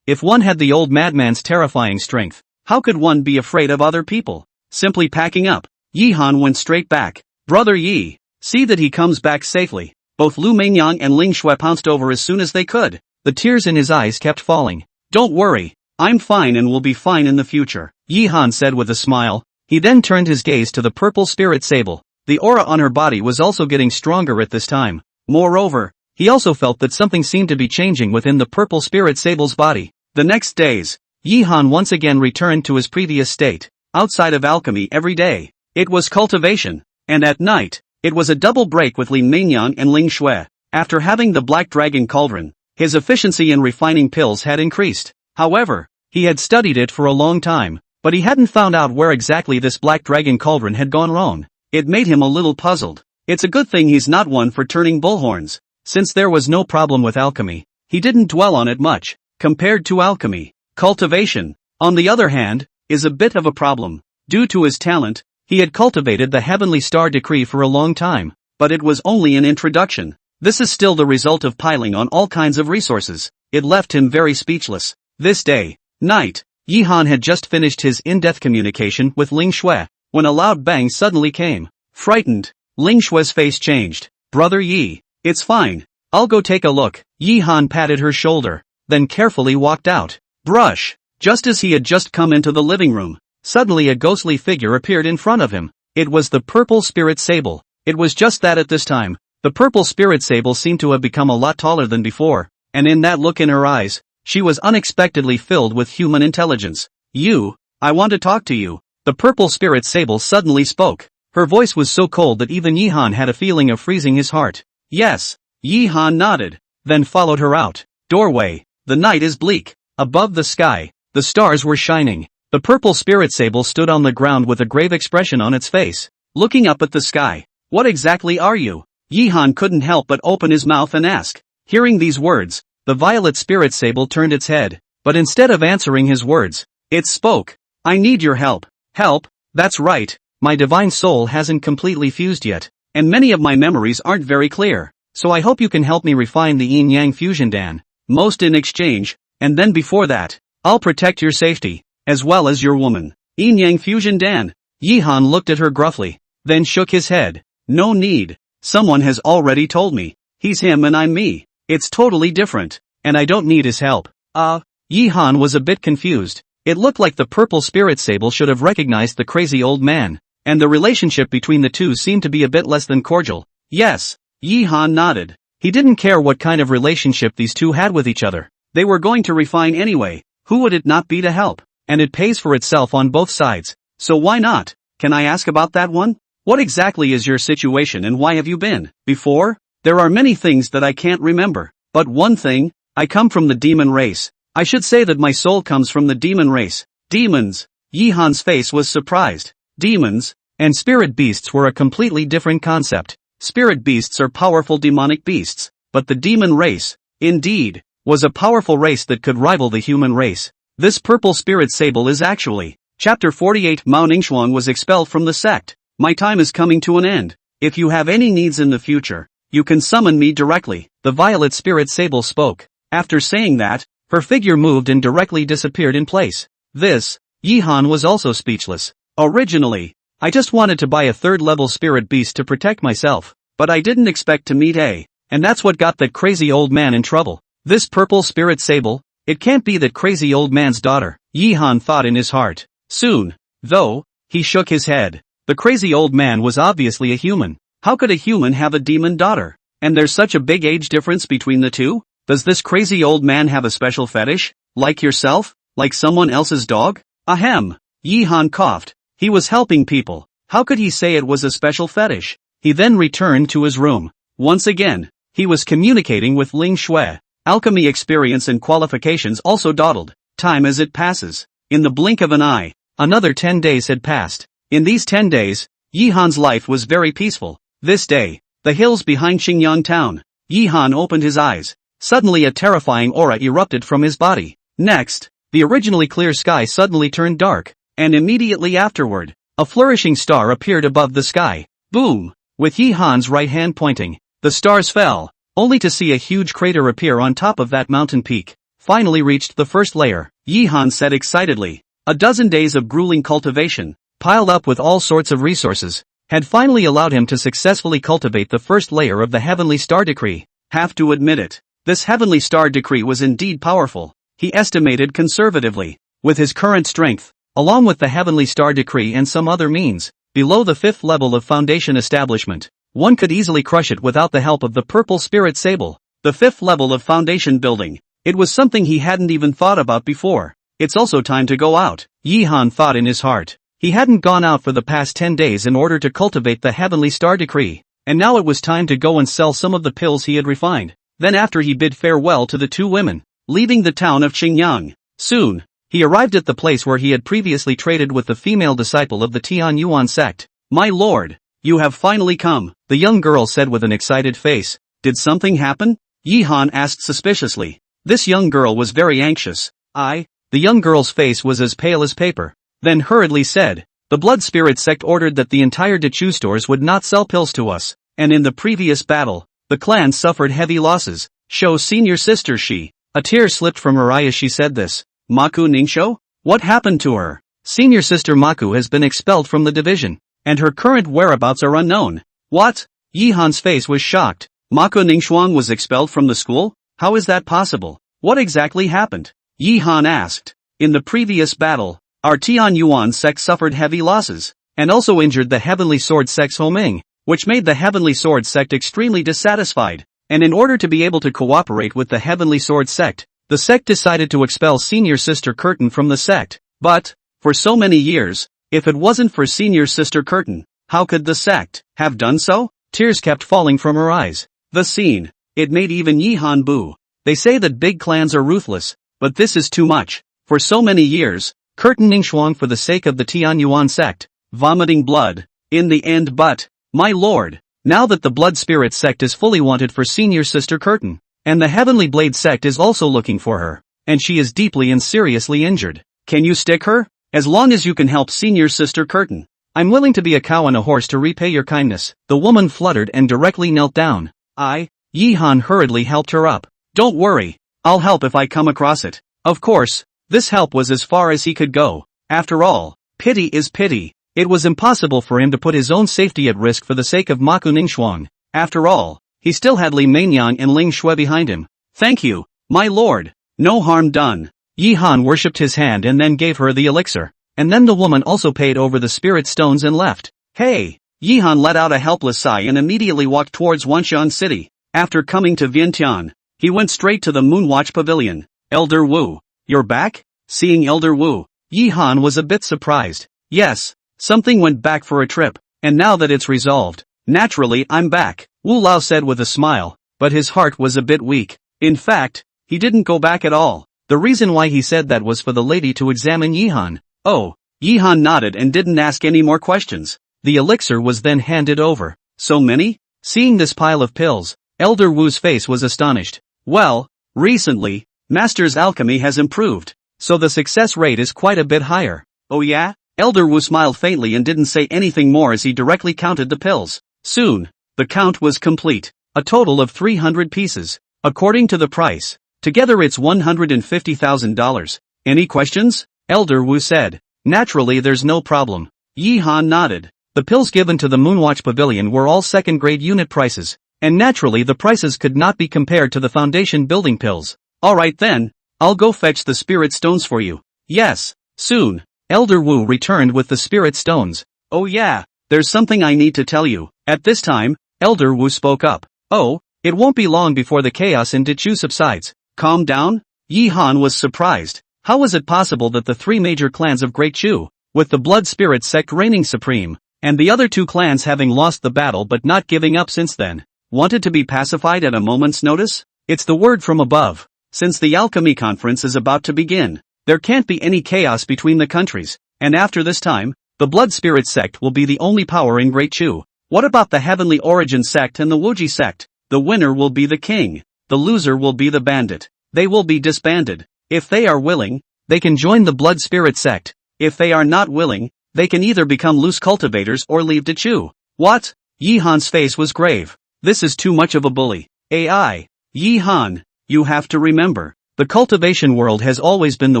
[SPEAKER 1] If one had the old madman's terrifying strength, how could one be afraid of other people? Simply packing up, Yihan went straight back. Brother Yi, see that he comes back safely. Both Lu Mingyang and Ling Shui pounced over as soon as they could. The tears in his eyes kept falling. Don't worry, I'm fine and will be fine in the future, Yihan said with a smile. He then turned his gaze to the purple spirit sable. The aura on her body was also getting stronger at this time. Moreover, he also felt that something seemed to be changing within the purple spirit sable's body. The next days, Yihan once again returned to his previous state. Outside of alchemy every day, it was cultivation, and at night, it was a double break with Li Mingyang and Ling Shui. After having the Black Dragon Cauldron, his efficiency in refining pills had increased. However, he had studied it for a long time, but he hadn't found out where exactly this Black Dragon Cauldron had gone wrong. It made him a little puzzled. It's a good thing he's not one for turning bullhorns. Since there was no problem with alchemy, he didn't dwell on it much. Compared to alchemy, cultivation, on the other hand, is a bit of a problem. Due to his talent, he had cultivated the Heavenly Star Decree for a long time, but it was only an introduction. This is still the result of piling on all kinds of resources. It left him very speechless. This day, night, Yihan had just finished his in-depth communication with Ling Shui, when a loud bang suddenly came. Frightened, Ling Shui's face changed. Brother Yi, it's fine. I'll go take a look. Yihan patted her shoulder, then carefully walked out. Brush. Just as he had just come into the living room, suddenly a ghostly figure appeared in front of him. It was the purple spirit sable. It was just that at this time, the purple spirit sable seemed to have become a lot taller than before, and in that look in her eyes, she was unexpectedly filled with human intelligence. You, I want to talk to you. The purple spirit sable suddenly spoke. Her voice was so cold that even Yihan had a feeling of freezing his heart. Yes, Yihan nodded, then followed her out. Doorway. The night is bleak. Above the sky, the stars were shining. The purple spirit sable stood on the ground with a grave expression on its face, looking up at the sky. What exactly are you? Yihan couldn't help but open his mouth and ask. Hearing these words, the violet spirit sable turned its head, but instead of answering his words, it spoke. I need your help. Help? That's right. My divine soul hasn't completely fused yet, and many of my memories aren't very clear, so I hope you can help me refine the yin-yang fusion dan. Most in exchange, and then before that, I'll protect your safety, as well as your woman. Yin-yang fusion dan. Yihan looked at her gruffly, then shook his head. No need. Someone has already told me. He's him and I'm me. It's totally different, and I don't need his help. Yihan was a bit confused. It looked like the purple spirit sable should have recognized the crazy old man, and the relationship between the two seemed to be a bit less than cordial. Yes, Yihan nodded. He didn't care what kind of relationship these two had with each other. They were going to refine anyway. Who would it not be to help? And it pays for itself on both sides. So why not? Can I ask about that one? What exactly is your situation and why have you been before? There are many things that I can't remember. But one thing, I come from the demon race. I should say that my soul comes from the demon race. Demons. Yihan's face was surprised. Demons and spirit beasts were a completely different concept. Spirit beasts are powerful demonic beasts, but the demon race, indeed, was a powerful race that could rival the human race. This purple spirit sable is actually. Chapter 48. Mao Ningxuan was expelled from the sect. My time is coming to an end. If you have any needs in the future, you can summon me directly. The violet spirit sable spoke. After saying that, her figure moved and directly disappeared in place. This, Yihan was also speechless. Originally, I just wanted to buy a third-level spirit beast to protect myself, but I didn't expect to meet a, and that's what got that crazy old man in trouble. This purple spirit sable, it can't be that crazy old man's daughter, Yihan thought in his heart. Soon, though, he shook his head. The crazy old man was obviously a human. How could a human have a demon daughter? And there's such a big age difference between the two? Does this crazy old man have a special fetish? Like yourself? Like someone else's dog? Ahem. Yihan coughed. He was helping people. How could he say it was a special fetish? He then returned to his room. Once again, he was communicating with Ling Shui. Alchemy experience and qualifications also dawdled. Time as it passes. In the blink of an eye, another 10 days had passed. In these 10 days, Yihan's life was very peaceful. This day, the hills behind Xingyang town. Yihan opened his eyes. Suddenly a terrifying aura erupted from his body. Next, the originally clear sky suddenly turned dark, and immediately afterward, a flourishing star appeared above the sky. Boom! With Yihan's right hand pointing, the stars fell, only to see a huge crater appear on top of that mountain peak. Finally reached the first layer, Yihan said excitedly. A dozen days of grueling cultivation, piled up with all sorts of resources, had finally allowed him to successfully cultivate the first layer of the Heavenly Star Decree. Have to admit it, this Heavenly Star Decree was indeed powerful. He estimated conservatively, with his current strength, along with the Heavenly Star Decree and some other means, below the 5th level of Foundation establishment, one could easily crush it without the help of the Purple Spirit Sable. The 5th level of Foundation building. It was something he hadn't even thought about before. It's also time to go out, Yihan thought in his heart. He hadn't gone out for the past 10 days in order to cultivate the Heavenly Star Decree, and now it was time to go and sell some of the pills he had refined. Then after he bid farewell to the two women, leaving the town of Xingyang. Soon, he arrived at the place where he had previously traded with the female disciple of the Tian Yuan sect. My lord, you have finally come, the young girl said with an excited face. Did something happen? Yihan asked suspiciously. This young girl was very anxious. The young girl's face was as pale as paper. Then hurriedly said, the Blood Spirit sect ordered that the entire Dechu stores would not sell pills to us, and in the previous battle, the clan suffered heavy losses. Show senior sister she. A tear slipped from her eye as she said this. Maku Ningxo? What happened to her? Senior sister Maku has been expelled from the division, and her current whereabouts are unknown. What? Yihan's face was shocked. Maku Ningxuang was expelled from the school? How is that possible? What exactly happened? Yihan asked. In the previous battle, our Tian Yuan sect suffered heavy losses, and also injured the Heavenly Sword sect's Homing, which made the Heavenly Sword sect extremely dissatisfied, and in order to be able to cooperate with the Heavenly Sword sect, the sect decided to expel senior sister Curtain from the sect. But, for so many years, if it wasn't for senior sister Curtain, how could the sect have done so? Tears kept falling from her eyes. The scene, it made even Yihan boo. They say that big clans are ruthless, but this is too much. For so many years, Curtain Ningxuang for the sake of the Tian Yuan sect, vomiting blood, in the end. But, my lord, now that the Blood Spirit sect is fully wanted for senior sister Curtain, and the Heavenly Blade sect is also looking for her, and she is deeply and seriously injured. Can you stick her? As long as you can help senior sister Curtain, I'm willing to be a cow and a horse to repay your kindness. The woman fluttered and directly knelt down. Yihan hurriedly helped her up. Don't worry, I'll help if I come across it. Of course, this help was as far as he could go. After all, pity is pity. It was impossible for him to put his own safety at risk for the sake of Maku Ningxuang. After all, he still had Li Mainyang and Ling Shui behind him. Thank you, my lord. No harm done. Yihan worshipped his hand and then gave her the elixir. And then the woman also paid over the spirit stones and left. Hey! Yihan let out a helpless sigh and immediately walked towards Wanshan City. After coming to Vientiane, he went straight to the Moonwatch Pavilion. Elder Wu, you're back? Seeing Elder Wu, Yihan was a bit surprised. Yes, something went back for a trip, and now that it's resolved, naturally I'm back, Wu Lao said with a smile, but his heart was a bit weak. In fact, he didn't go back at all. The reason why he said that was for the lady to examine Yihan. Oh, Yihan nodded and didn't ask any more questions. The elixir was then handed over. So many? Seeing this pile of pills, Elder Wu's face was astonished. Well, recently, Master's alchemy has improved, so the success rate is quite a bit higher. Oh yeah? Elder Wu smiled faintly and didn't say anything more as he directly counted the pills. Soon, the count was complete. A total of 300 pieces. According to the price, together it's $150,000. Any questions? Elder Wu said. Naturally there's no problem. Yihan nodded. The pills given to the Moonwatch Pavilion were all second-grade unit prices, and naturally the prices could not be compared to the Foundation building pills. Alright then, I'll go fetch the spirit stones for you. Yes, soon. Elder Wu returned with the spirit stones. Oh yeah, there's something I need to tell you. At this time, Elder Wu spoke up. Oh, it won't be long before the chaos in Dechu subsides. Calm down? Yihan was surprised. How was it possible that the three major clans of Great Chu, with the Blood Spirit sect reigning supreme, and the other two clans having lost the battle but not giving up since then, wanted to be pacified at a moment's notice? It's the word from above. Since the alchemy conference is about to begin, there can't be any chaos between the countries, and after this time, The Blood Spirit sect will be the only power in Great Chu. What about the Heavenly Origin sect and the Wuji sect? The winner will be the king. The loser will be the bandit. They will be disbanded. If they are willing, they can join the Blood Spirit sect. If they are not willing, they can either become loose cultivators or leave to Chu. What? Yi Han's face was grave. This is too much of a bully. AI. Yi Han, you have to remember, the cultivation world has always been the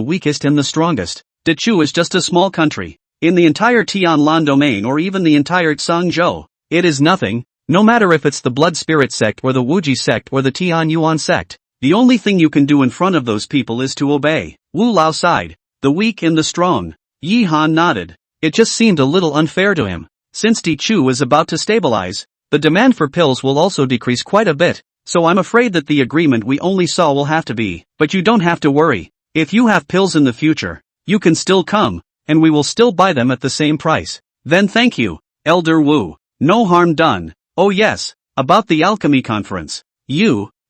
[SPEAKER 1] weakest and the strongest. Dechu is just a small country. In the entire Tianlan domain or even the entire Zhangzhou, it is nothing, no matter if it's the Blood Spirit sect or the Wuji sect or the Tian Yuan sect. The only thing you can do in front of those people is to obey. Wu Lao sighed. The weak and the strong. Yi Han nodded. It just seemed a little unfair to him. Since Dechu is about to stabilize, the demand for pills will also decrease quite a bit, so I'm afraid that the agreement we only saw will have to be. But you don't have to worry. If you have pills in the future, you can still come, and we will still buy them at the same price. Then thank you, Elder Wu. No harm done. Oh yes, about the alchemy conference.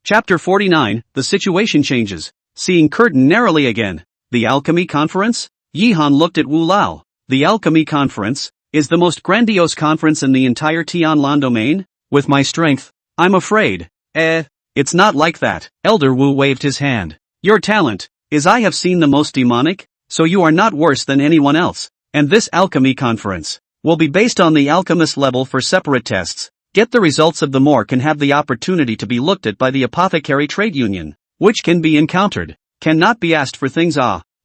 [SPEAKER 1] Chapter 49, the situation changes. Seeing curtain narrowly again. The alchemy conference? Yi Han looked at Wu Lao. The alchemy conference is the most grandiose conference in the entire Tianlan domain? With my strength, I'm afraid. It's not like that. Elder Wu waved his hand. Your talent is I have seen the most demonic, so you are not worse than anyone else. And this alchemy conference will be based on the alchemist level for separate tests. Get the results of the more can have the opportunity to be looked at by the apothecary trade union, which can be encountered, cannot be asked for things.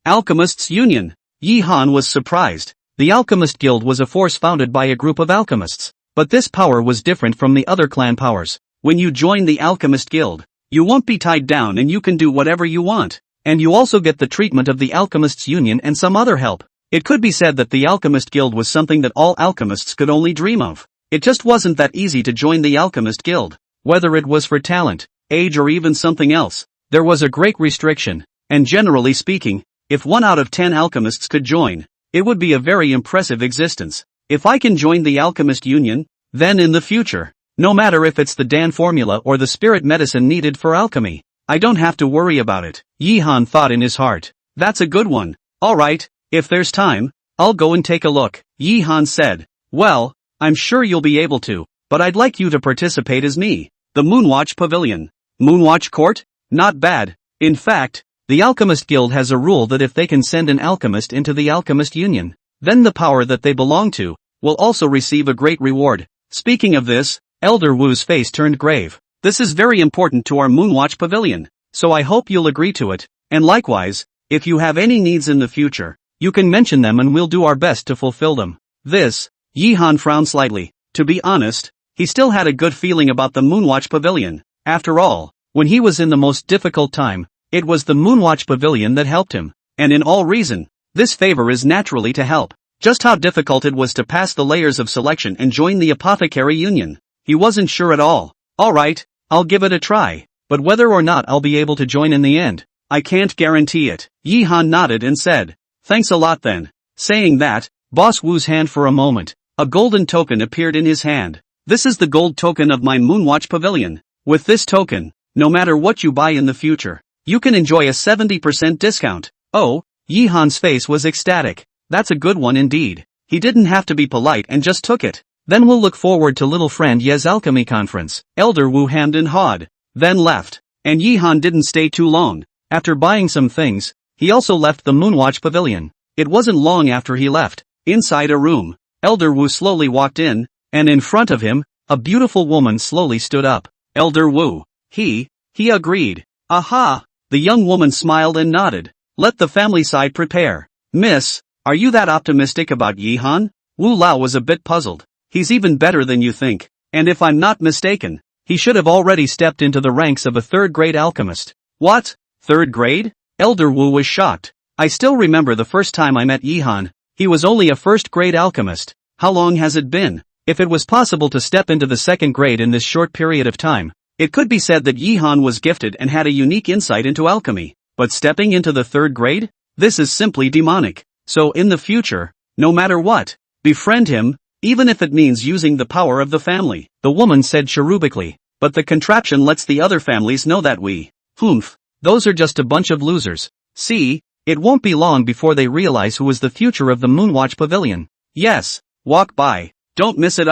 [SPEAKER 1] Alchemists Union. Yi Han was surprised. The Alchemist Guild was a force founded by a group of alchemists, but this power was different from the other clan powers. When you join the Alchemist Guild, you won't be tied down and you can do whatever you want, and you also get the treatment of the Alchemists Union and some other help. It could be said that the Alchemist Guild was something that all alchemists could only dream of. It just wasn't that easy to join the Alchemist Guild. Whether it was for talent, age or even something else, there was a great restriction, and generally speaking, if 1 out of 10 alchemists could join, it would be a very impressive existence. If I can join the Alchemist Union, then in the future, no matter if it's the Dan formula or the spirit medicine needed for alchemy, I don't have to worry about it. Yi Han thought in his heart. That's a good one. Alright, if there's time, I'll go and take a look. Yi Han said. Well, I'm sure you'll be able to, but I'd like you to participate as me. The Moonwatch Pavilion. Moonwatch Court? Not bad. In fact, the Alchemist Guild has a rule that if they can send an alchemist into the Alchemist Union, then the power that they belong to will also receive a great reward. Speaking of this, Elder Wu's face turned grave. This is very important to our Moonwatch Pavilion, so I hope you'll agree to it, and likewise, if you have any needs in the future, you can mention them and we'll do our best to fulfill them. This, Yi Han frowned slightly. To be honest, he still had a good feeling about the Moonwatch Pavilion. After all, when he was in the most difficult time, it was the Moonwatch Pavilion that helped him, and in all reason, this favor is naturally to help. Just how difficult it was to pass the layers of selection and join the Apothecary Union, he wasn't sure at all. Alright, I'll give it a try, but whether or not I'll be able to join in the end, I can't guarantee it. Yi Han nodded and said, thanks a lot then. Saying that, Boss Wu's hand for a moment, a golden token appeared in his hand. This is the gold token of my Moonwatch Pavilion. With this token, no matter what you buy in the future, you can enjoy a 70% discount. Oh, Yi Han's face was ecstatic. That's a good one indeed. He didn't have to be polite and just took it. Then we'll look forward to little friend Ye's alchemy conference. Elder Wu hemmed and hawed, then left. And Yi Han didn't stay too long. After buying some things, he also left the Moonwatch Pavilion. It wasn't long after he left. Inside a room, Elder Wu slowly walked in, and in front of him, a beautiful woman slowly stood up. Elder Wu. He agreed. Aha! The young woman smiled and nodded. Let the family side prepare. Miss, are you that optimistic about Yi Han? Wu Lao was a bit puzzled. He's even better than you think, and if I'm not mistaken, he should have already stepped into the ranks of a third-grade alchemist. What? Third grade? Elder Wu was shocked. I still remember the first time I met Yi Han. He was only a first-grade alchemist. How long has it been? If it was possible to step into the second grade in this short period of time, it could be said that Yi Han was gifted and had a unique insight into alchemy. But stepping into the third grade? This is simply demonic. So in the future, no matter what, befriend him, even if it means using the power of the family. The woman said cherubically. But the contraption lets the other families know that we. Those are just a bunch of losers. See, it won't be long before they realize who is the future of the Moonwatch Pavilion. Yes. Walk by. Don't miss it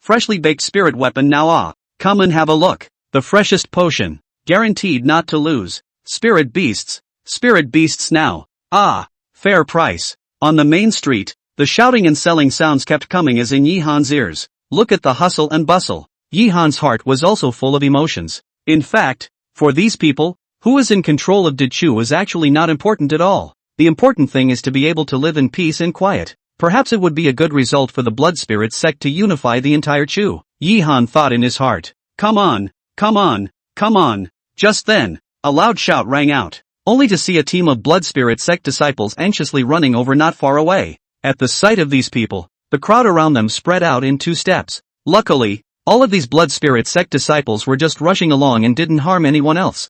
[SPEAKER 1] Freshly baked spirit weapon now Come and have a look. The freshest potion. Guaranteed not to lose. Spirit beasts. Spirit beasts now. Fair price. On the main street, the shouting and selling sounds kept coming as in Yihan's ears. Look at the hustle and bustle. Yihan's heart was also full of emotions. In fact, for these people, who is in control of Dechu is actually not important at all. The important thing is to be able to live in peace and quiet. Perhaps it would be a good result for the blood spirit sect to unify the entire Chu. Yihan thought in his heart. Come on, come on, come on. Just then, a loud shout rang out, only to see a team of blood spirit sect disciples anxiously running over not far away. At the sight of these people, the crowd around them spread out in 2 steps. Luckily, all of these blood spirit sect disciples were just rushing along and didn't harm anyone else.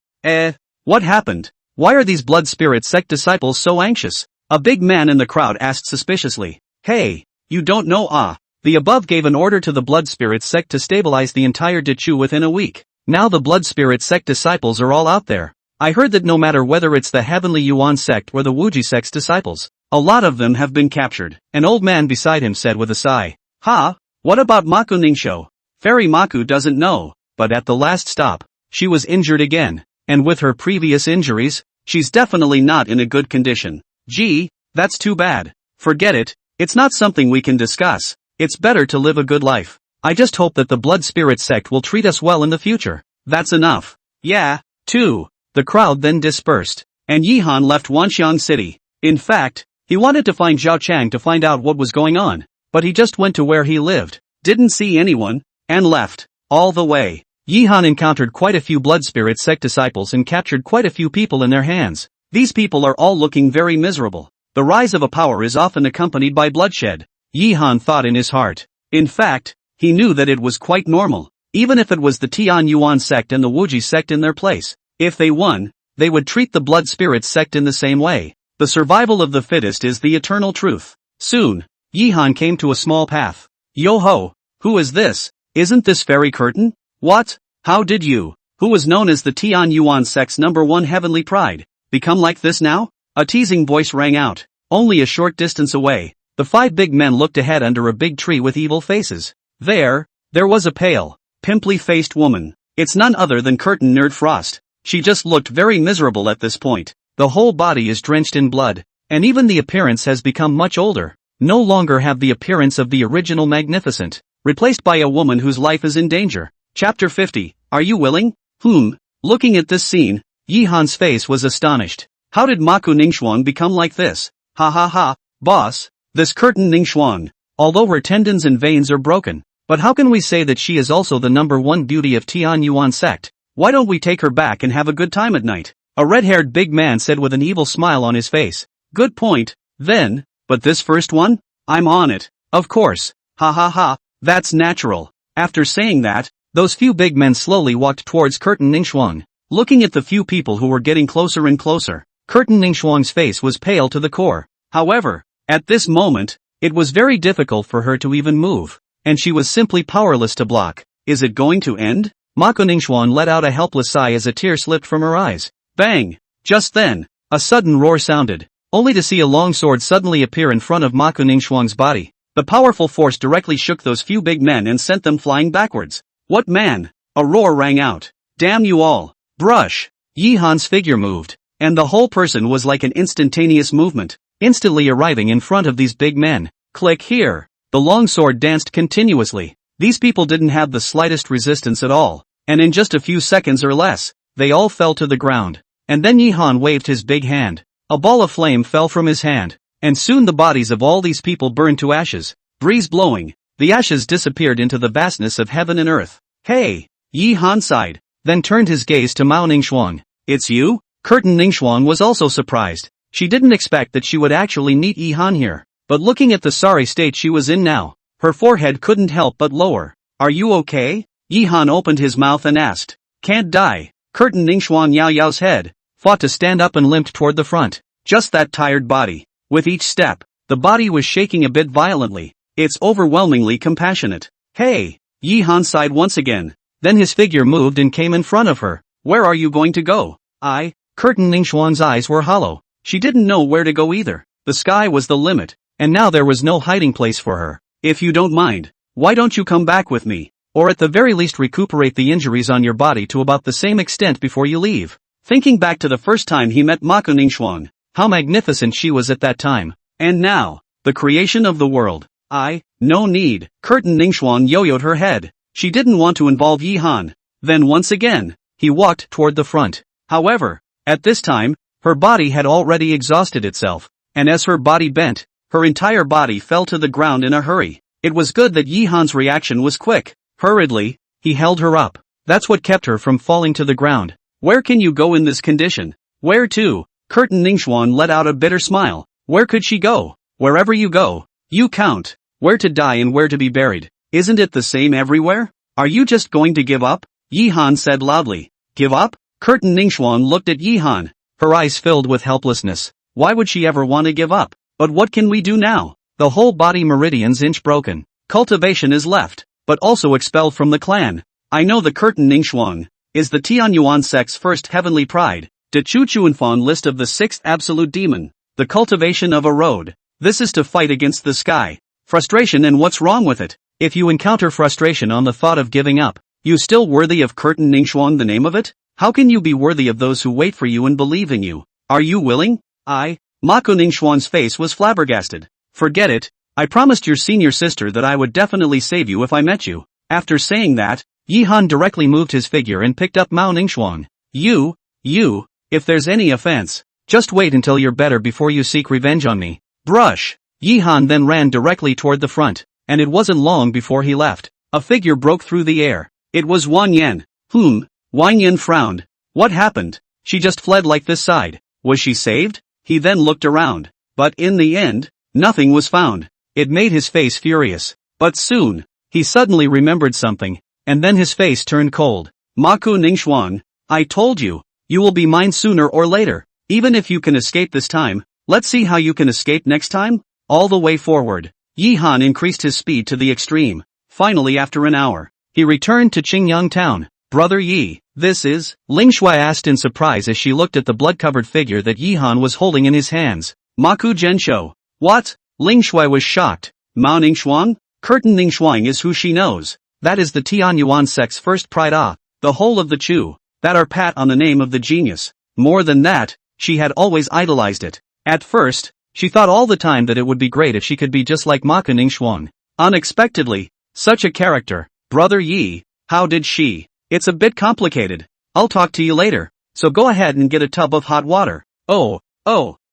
[SPEAKER 1] What happened? Why are these blood spirit sect disciples so anxious? A big man in the crowd asked suspiciously. Hey, you don't know The above gave an order to the blood spirit sect to stabilize the entire Dechu within a week. Now the blood spirit sect disciples are all out there. I heard that no matter whether it's the Heavenly Yuan sect or the Wuji sect's disciples, a lot of them have been captured. An old man beside him said with a sigh. What about Maku Ningxo? Fairy Maku doesn't know, but at the last stop, she was injured again, and with her previous injuries, she's definitely not in a good condition. Gee, that's too bad. Forget it, it's not something we can discuss. It's better to live a good life. I just hope that the blood spirit sect will treat us well in the future. That's enough. Yeah, too. The crowd then dispersed, and Yihan left Wanxiang City. In fact, he wanted to find Zhao Chang to find out what was going on, but he just went to where he lived, didn't see anyone, and left. All the way, Yihan encountered quite a few blood spirit sect disciples and captured quite a few people in their hands. These people are all looking very miserable. The rise of a power is often accompanied by bloodshed. Yihan thought in his heart. In fact, he knew that it was quite normal, even if it was the Tian Yuan sect and the Wuji sect in their place. If they won, they would treat the blood spirit sect in the same way. The survival of the fittest is the eternal truth. Soon, Yihan came to a small path. Yo-ho, who is this? Isn't this Fairy Curtain? What? How did you, who was known as the Tian Yuan sect's #1 heavenly pride, become like this now? A teasing voice rang out. Only a short distance away, the 5 big men looked ahead under a big tree with evil faces. There was a pale, pimply-faced woman. It's none other than Curtain Nerd Frost. She just looked very miserable at this point. The whole body is drenched in blood, and even the appearance has become much older. No longer have the appearance of the original Magnificent, replaced by a woman whose life is in danger. Chapter 50, Are you willing? Looking at this scene, Yihan's face was astonished. How did Maku Ningxuan become like this? Boss, this Curtain Ningxuan, although her tendons and veins are broken, but how can we say that she is also the #1 beauty of Tian Yuan sect? Why don't we take her back and have a good time at night? A red-haired big man said with an evil smile on his face. Good point, then, but this first one? I'm on it, of course. That's natural. After saying that, those few big men slowly walked towards Curtain Ningxuan. Looking at the few people who were getting closer and closer, Curtain Ningxuan's face was pale to the core. However, at this moment, it was very difficult for her to even move, and she was simply powerless to block. Is it going to end? Maku Ningxuan let out a helpless sigh as a tear slipped from her eyes. Bang! Just then, a sudden roar sounded, only to see a long sword suddenly appear in front of Maku Ningxuan's body. The powerful force directly shook those few big men and sent them flying backwards. What man? A roar rang out. Damn you all! Brush! Yihan's figure moved, and the whole person was like an instantaneous movement, instantly arriving in front of these big men. Click here! The long sword danced continuously. These people didn't have the slightest resistance at all, and in just a few seconds or less, they all fell to the ground. And then Yihan waved his big hand. A ball of flame fell from his hand, and soon the bodies of all these people burned to ashes. Breeze blowing, the ashes disappeared into the vastness of heaven and earth. Hey! Yihan sighed, then turned his gaze to Mao Ningxuan. It's you? Curtain Ningxuan was also surprised. She didn't expect that she would actually meet Yihan here, but looking at the sorry state she was in now, her forehead couldn't help but lower. Are you okay? Yihan opened his mouth and asked. Can't die. Curtain Ningxuan Yao Yao's head fought to stand up and limped toward the front. Just that tired body. With each step, the body was shaking a bit violently. It's overwhelmingly compassionate. Hey! Yihan sighed once again. Then his figure moved and came in front of her. Where are you going to go? Curtain Ningxuan's eyes were hollow. She didn't know where to go either. The sky was the limit, and now there was no hiding place for her. If you don't mind, why don't you come back with me? Or at the very least recuperate the injuries on your body to about the same extent before you leave. Thinking back to the first time he met Mako Ningxuan, how magnificent she was at that time. And now, the creation of the world. No need. Curtain Ningxuan yo-yoed her head. She didn't want to involve Yi Han. Then once again, he walked toward the front. However, at this time, her body had already exhausted itself, and as her body bent, her entire body fell to the ground in a hurry. It was good that Yi Han's reaction was quick. Hurriedly, he held her up. That's what kept her from falling to the ground. Where can you go in this condition? Where to? Curtain Ningxuan let out a bitter smile. Where could she go? Wherever you go, you count. Where to die and where to be buried. Isn't it the same everywhere? Are you just going to give up? Yi Han said loudly. Give up? Curtain Ningxuan looked at Yi Han, her eyes filled with helplessness. Why would she ever want to give up? But what can we do now? The whole body meridian's inch broken. Cultivation is left, but also expelled from the clan. I know the Curtain Ningxuan is the Tianyuan sect's first heavenly pride. De Chu Chuanfan list of the sixth absolute demon. The cultivation of a road. This is to fight against the sky. Frustration, and what's wrong with it? If you encounter frustration on the thought of giving up, you still worthy of Curtain Ningxuan, the name of it? How can you be worthy of those who wait for you and believe in you? Are you willing? Mako Ningxuan's face was flabbergasted. Forget it. I promised your senior sister that I would definitely save you if I met you. After saying that, Yi Han directly moved his figure and picked up Mao Ningxuan. You, if there's any offense, just wait until you're better before you seek revenge on me. Brush. Yi Han then ran directly toward the front, and it wasn't long before he left. A figure broke through the air. It was Wang Yan. Wang Yan frowned. What happened? She just fled like this side. Was she saved? He then looked around. But in the end, nothing was found. It made his face furious. But soon, he suddenly remembered something, and then his face turned cold. Mako Ningxuan, I told you, you will be mine sooner or later. Even if you can escape this time, let's see how you can escape next time. All the way forward, Yi Han increased his speed to the extreme. Finally, after an hour, he returned to Qingyang town. Brother Yi, this is? Ling Shui asked in surprise as she looked at the blood-covered figure that Yi Han was holding in his hands. Maku Zhenshou. What? Ling Shui was shocked. Mao Ningxuan? Curtain Ningxuan is who she knows. That is the Tianyuan sect's first pride. The whole of the Chu. That are pat on the name of the genius. More than that, she had always idolized it. At first, she thought all the time that it would be great if she could be just like Mako Ningxuan. Unexpectedly, such a character. Brother Yi, how did she? It's a bit complicated. I'll talk to you later, so go ahead and get a tub of hot water. Oh.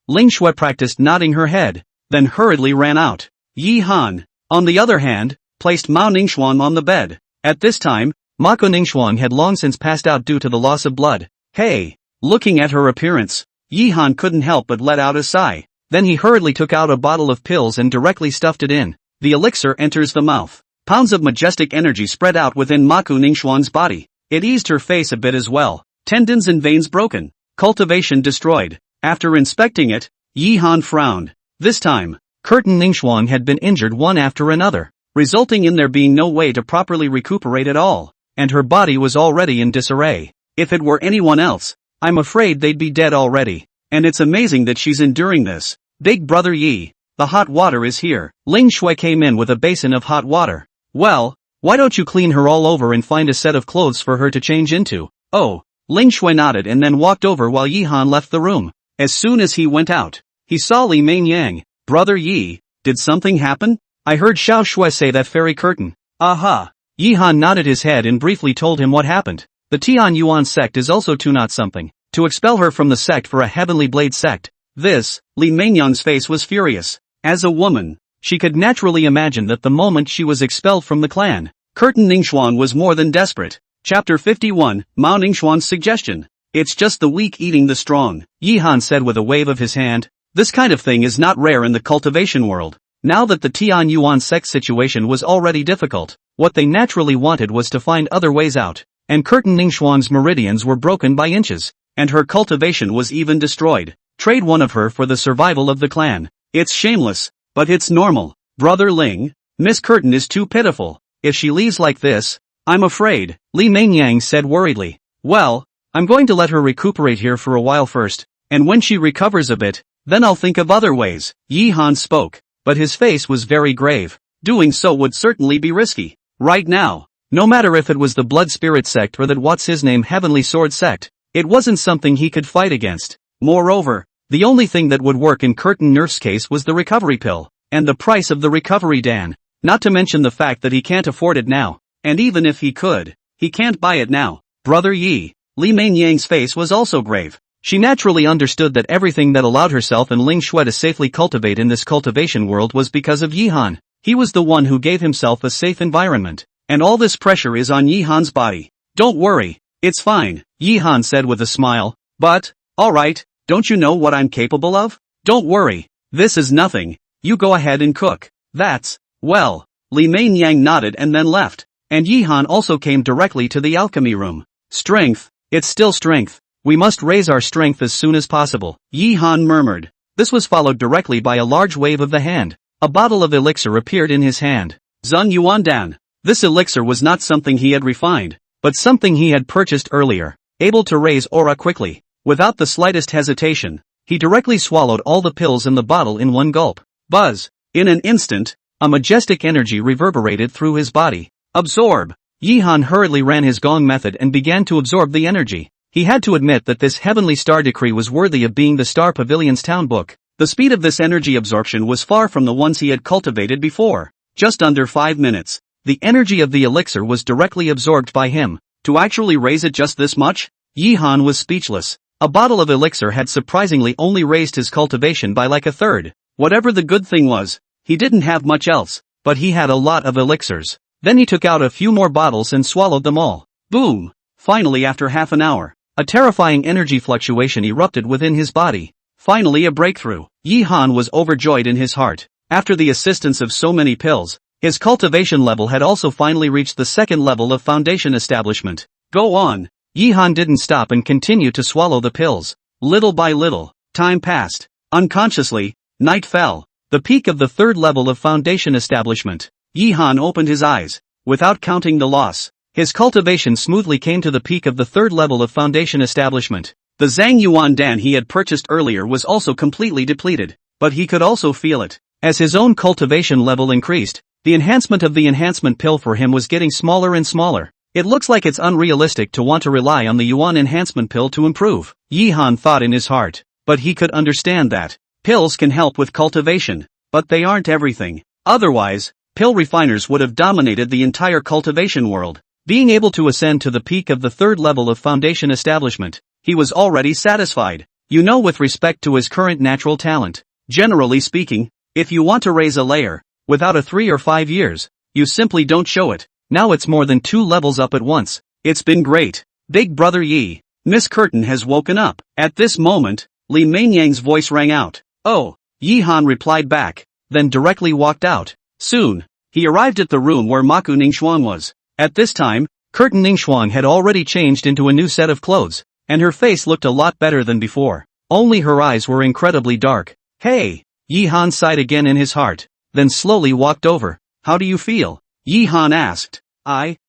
[SPEAKER 1] Ling Shui practiced nodding her head, then hurriedly ran out. Yi Han, on the other hand, placed Mao Ningxuan on the bed. At this time, Mako Ningxuan had long since passed out due to the loss of blood. Hey! Looking at her appearance, Yi Han couldn't help but let out a sigh. Then he hurriedly took out a bottle of pills and directly stuffed it in. The elixir enters the mouth. Pounds of majestic energy spread out within Mako Ningxuan's body. It eased her face a bit as well. Tendons and veins broken. Cultivation destroyed. After inspecting it, Yi Han frowned. This time, Curtain Ningxuan had been injured one after another, resulting in there being no way to properly recuperate at all, and her body was already in disarray. If it were anyone else, I'm afraid they'd be dead already. And it's amazing that she's enduring this. Big Brother Yi, the hot water is here. Ling Shui came in with a basin of hot water. Well, why don't you clean her all over and find a set of clothes for her to change into? Oh, Ling Shui nodded and then walked over while Yi Han left the room. As soon as he went out, he saw Li Mainyang. Brother Yi, did something happen? I heard Xiao Shui say that fairy curtain. Aha! Yi Han nodded his head and briefly told him what happened. The Tianyuan sect is also to not something. To expel her from the sect for a heavenly blade sect. This, Li Mainyang's face was furious. As a woman, she could naturally imagine that the moment she was expelled from the clan, Curtain Ningxuan was more than desperate. Chapter 51, Mao Ningxuan's suggestion. It's just the weak eating the strong, Yi Han said with a wave of his hand. This kind of thing is not rare in the cultivation world. Now that the Tianyuan sect situation was already difficult, what they naturally wanted was to find other ways out. And Curtain Ningxuan's meridians were broken by inches, and her cultivation was even destroyed. Trade one of her for the survival of the clan. It's shameless, but it's normal. Brother Ling, Miss Curtain is too pitiful. If she leaves like this, I'm afraid, Li Mainyang said worriedly. Well, I'm going to let her recuperate here for a while first, and when she recovers a bit, then I'll think of other ways. Yi Han spoke. but his face was very grave. Doing so would certainly be risky. Right now, no matter if it was the Blood Spirit sect or that what's-his-name Heavenly Sword sect, it wasn't something he could fight against. Moreover, the only thing that would work in Curtain Nerf's case was the recovery pill, and the price of the recovery dan. Not to mention the fact that he can't afford it now, and even if he could, he can't buy it now. Brother Yi. Li Mainyang's face was also grave. She naturally understood that everything that allowed herself and Ling Shui to safely cultivate in this cultivation world was because of Yihan. He was the one who gave himself a safe environment, and all this pressure is on Yihan's body. Don't worry, it's fine, Yihan said with a smile. But, alright, don't you know what I'm capable of? Don't worry, this is nothing, you go ahead and cook. That's, well, Li Mainyang nodded and then left, and Yihan also came directly to the alchemy room. Strength, it's still strength. We must raise our strength as soon as possible, Yihan murmured. This was followed directly by a large wave of the hand. A bottle of elixir appeared in his hand. Zun Yuandan. This elixir was not something he had refined, but something he had purchased earlier. Able to raise aura quickly, without the slightest hesitation, he directly swallowed all the pills in the bottle in one gulp. Buzz! In an instant, a majestic energy reverberated through his body. Absorb! Yihan hurriedly ran his gong method and began to absorb the energy. He had to admit that this heavenly star decree was worthy of being the Star Pavilion's town book. The speed of this energy absorption was far from the ones he had cultivated before. Just under 5 minutes, the energy of the elixir was directly absorbed by him. To actually raise it just this much? Yihan was speechless. A bottle of elixir had surprisingly only raised his cultivation by like a third. Whatever the good thing was, he didn't have much else, but he had a lot of elixirs. Then he took out a few more bottles and swallowed them all. Boom! Finally, after half an hour, a terrifying energy fluctuation erupted within his body. Finally a breakthrough. Yihan was overjoyed in his heart. After the assistance of so many pills, his cultivation level had also finally reached the second level of foundation establishment. Go on. Yihan didn't stop and continued to swallow the pills. Little by little, time passed. Unconsciously, night fell. The peak of the third level of foundation establishment. Yihan opened his eyes. Without counting the loss, his cultivation smoothly came to the peak of the third level of foundation establishment. The Zhang Yuan Dan he had purchased earlier was also completely depleted, but he could also feel it. As his own cultivation level increased, the enhancement of the enhancement pill for him was getting smaller and smaller. It looks like it's unrealistic to want to rely on the Yuan enhancement pill to improve, Yihan thought in his heart, but he could understand that pills can help with cultivation, but they aren't everything. Otherwise, pill refiners would have dominated the entire cultivation world. Being able to ascend to the peak of the third level of foundation establishment, he was already satisfied. With respect to his current natural talent. Generally speaking, if you want to raise a layer, without a 3 or 5 years, you simply don't show it. Now it's more than 2 levels up at once. It's been great. Big Brother Yi. Miss Curtain has woken up. At this moment, Li Mainyang's voice rang out. Oh, Yihan replied back, then directly walked out. Soon, he arrived at the room where Maku Ningxuan was. At this time, Curtain Ningxuan had already changed into a new set of clothes, and her face looked a lot better than before. Only her eyes were incredibly dark. Hey! Yihan sighed again in his heart, then slowly walked over. How do you feel? Yihan asked.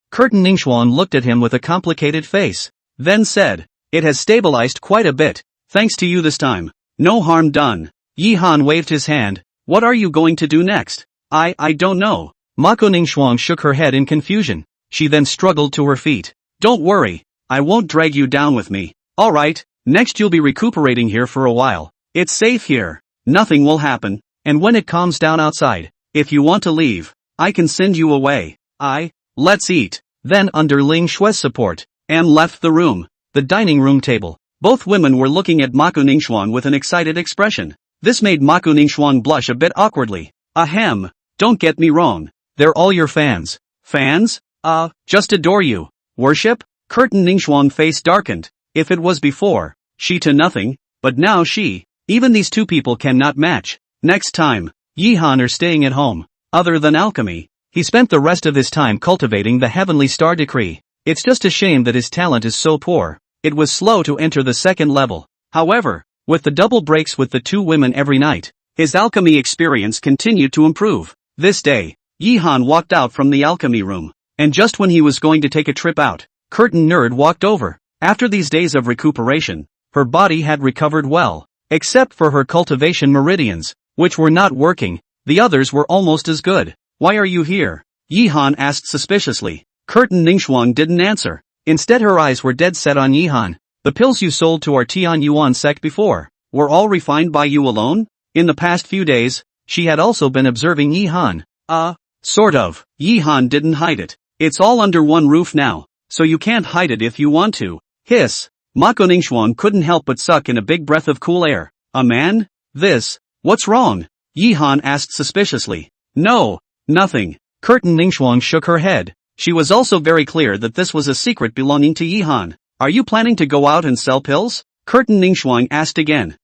[SPEAKER 1] Curtain Ningxuan looked at him with a complicated face, then said, it has stabilized quite a bit, thanks to you this time. No harm done. Yihan waved his hand. What are you going to do next? I don't know. Mako Ningxuan shook her head in confusion. She then struggled to her feet. Don't worry, I won't drag you down with me. Alright, next you'll be recuperating here for a while. It's safe here. Nothing will happen, and when it calms down outside, if you want to leave, I can send you away. Let's eat. Then under Ling Shui's support, Am left the room. The dining room table. Both women were looking at Mako Ningxuan with an excited expression. This made Mako Ningxuan blush a bit awkwardly. Ahem, don't get me wrong. They're all your fans. Fans? Just adore you. Worship? Curtain Ningxuan face darkened. If it was before, she to nothing, but now she, even these two people cannot match. Next time, Yihan are staying at home. Other than alchemy, he spent the rest of his time cultivating the heavenly star decree. It's just a shame that his talent is so poor. It was slow to enter the second level. However, with the double breaks with the two women every night, his alchemy experience continued to improve. This day, Yihan walked out from the alchemy room, and just when he was going to take a trip out, Curtain Nerd walked over. After these days of recuperation, her body had recovered well, except for her cultivation meridians, which were not working. The others were almost as good. Why are you here? Yihan asked suspiciously. Curtin Ningxuang didn't answer. Instead her eyes were dead set on Yihan. The pills you sold to our Tian Yuan sect before were all refined by you alone? In the past few days, she had also been observing Yihan. Sort of. Yihan didn't hide it. It's all under one roof now, so you can't hide it if you want to. Hiss. Mako Ningxuang couldn't help but suck in a big breath of cool air. A man? What's wrong? Yihan asked suspiciously. No, nothing. Curtin Ningxuang shook her head. She was also very clear that this was a secret belonging to Yihan. Are you planning to go out and sell pills? Curtin Ningxuang asked again.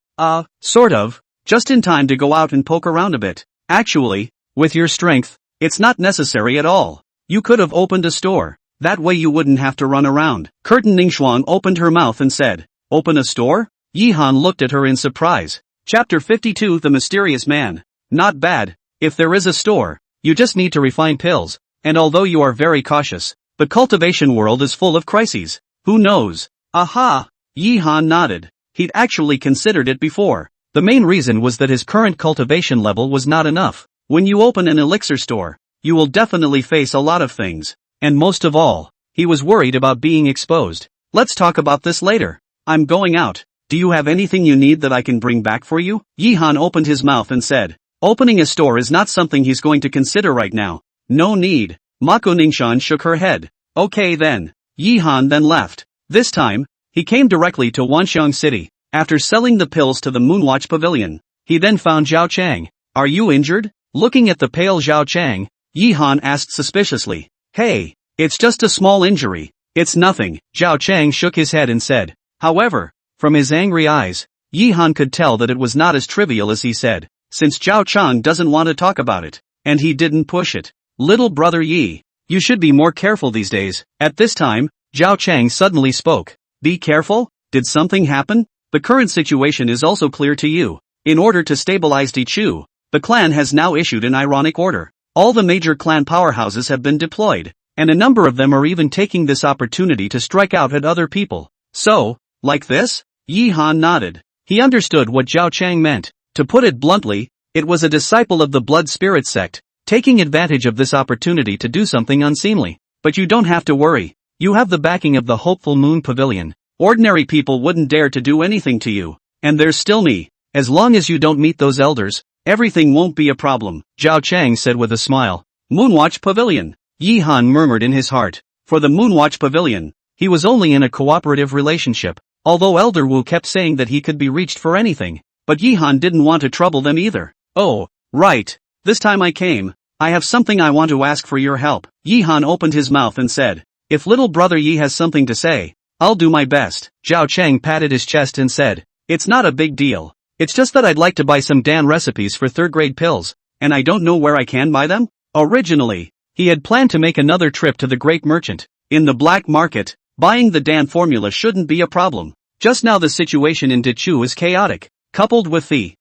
[SPEAKER 1] Sort of. Just in time to go out and poke around a bit. Actually, with your strength, it's not necessary at all. You could have opened a store. That way you wouldn't have to run around. Curtin Ningxuang opened her mouth and said, Open a store? Yihan looked at her in surprise. Chapter 52 The Mysterious Man. Not bad. If there is a store, you just need to refine pills. And although you are very cautious, the cultivation world is full of crises. Who knows? Aha! Yihan nodded. He'd actually considered it before. The main reason was that his current cultivation level was not enough. When you open an elixir store, you will definitely face a lot of things. And most of all, he was worried about being exposed. Let's talk about this later. I'm going out. Do you have anything you need that I can bring back for you? Yihan opened his mouth and said, Opening a store is not something he's going to consider right now. No need. Mako Ningxuan shook her head. Okay then. Yihan then left. This time, he came directly to Wanxiang City. After selling the pills to the Moonwatch Pavilion, he then found Zhao Chang. Are you injured? Looking at the pale Zhao Chang, Yihan asked suspiciously. Hey, it's just a small injury. It's nothing. Zhao Chang shook his head and said. However, from his angry eyes, Yihan could tell that it was not as trivial as he said, since Zhao Chang doesn't want to talk about it, and he didn't push it. Little brother Yi, you should be more careful these days. At this time, Zhao Chang suddenly spoke. Be careful? Did something happen? The current situation is also clear to you. In order to stabilize Dichu, the clan has now issued an ironic order. All the major clan powerhouses have been deployed, and a number of them are even taking this opportunity to strike out at other people. So, like this? Yihan nodded. He understood what Zhao Chang meant. To put it bluntly, it was a disciple of the Blood Spirit sect, taking advantage of this opportunity to do something unseemly. But you don't have to worry. You have the backing of the Hopeful Moon Pavilion. Ordinary people wouldn't dare to do anything to you. And there's still me. As long as you don't meet those elders, everything won't be a problem, Zhao Chang said with a smile. Moonwatch Pavilion. Yihan murmured in his heart. For the Moonwatch Pavilion, he was only in a cooperative relationship, although Elder Wu kept saying that he could be reached for anything. But Yihan didn't want to trouble them either. Oh, right. This time I came. I have something I want to ask for your help. Yihan opened his mouth and said, If little brother Yi has something to say, I'll do my best. Zhao Chang patted his chest and said, It's not a big deal. It's just that I'd like to buy some Dan recipes for third-grade pills, and I don't know where I can buy them. Originally, he had planned to make another trip to the great merchant. In the black market, buying the Dan formula shouldn't be a problem. Just now the situation in Dichu is chaotic, coupled with a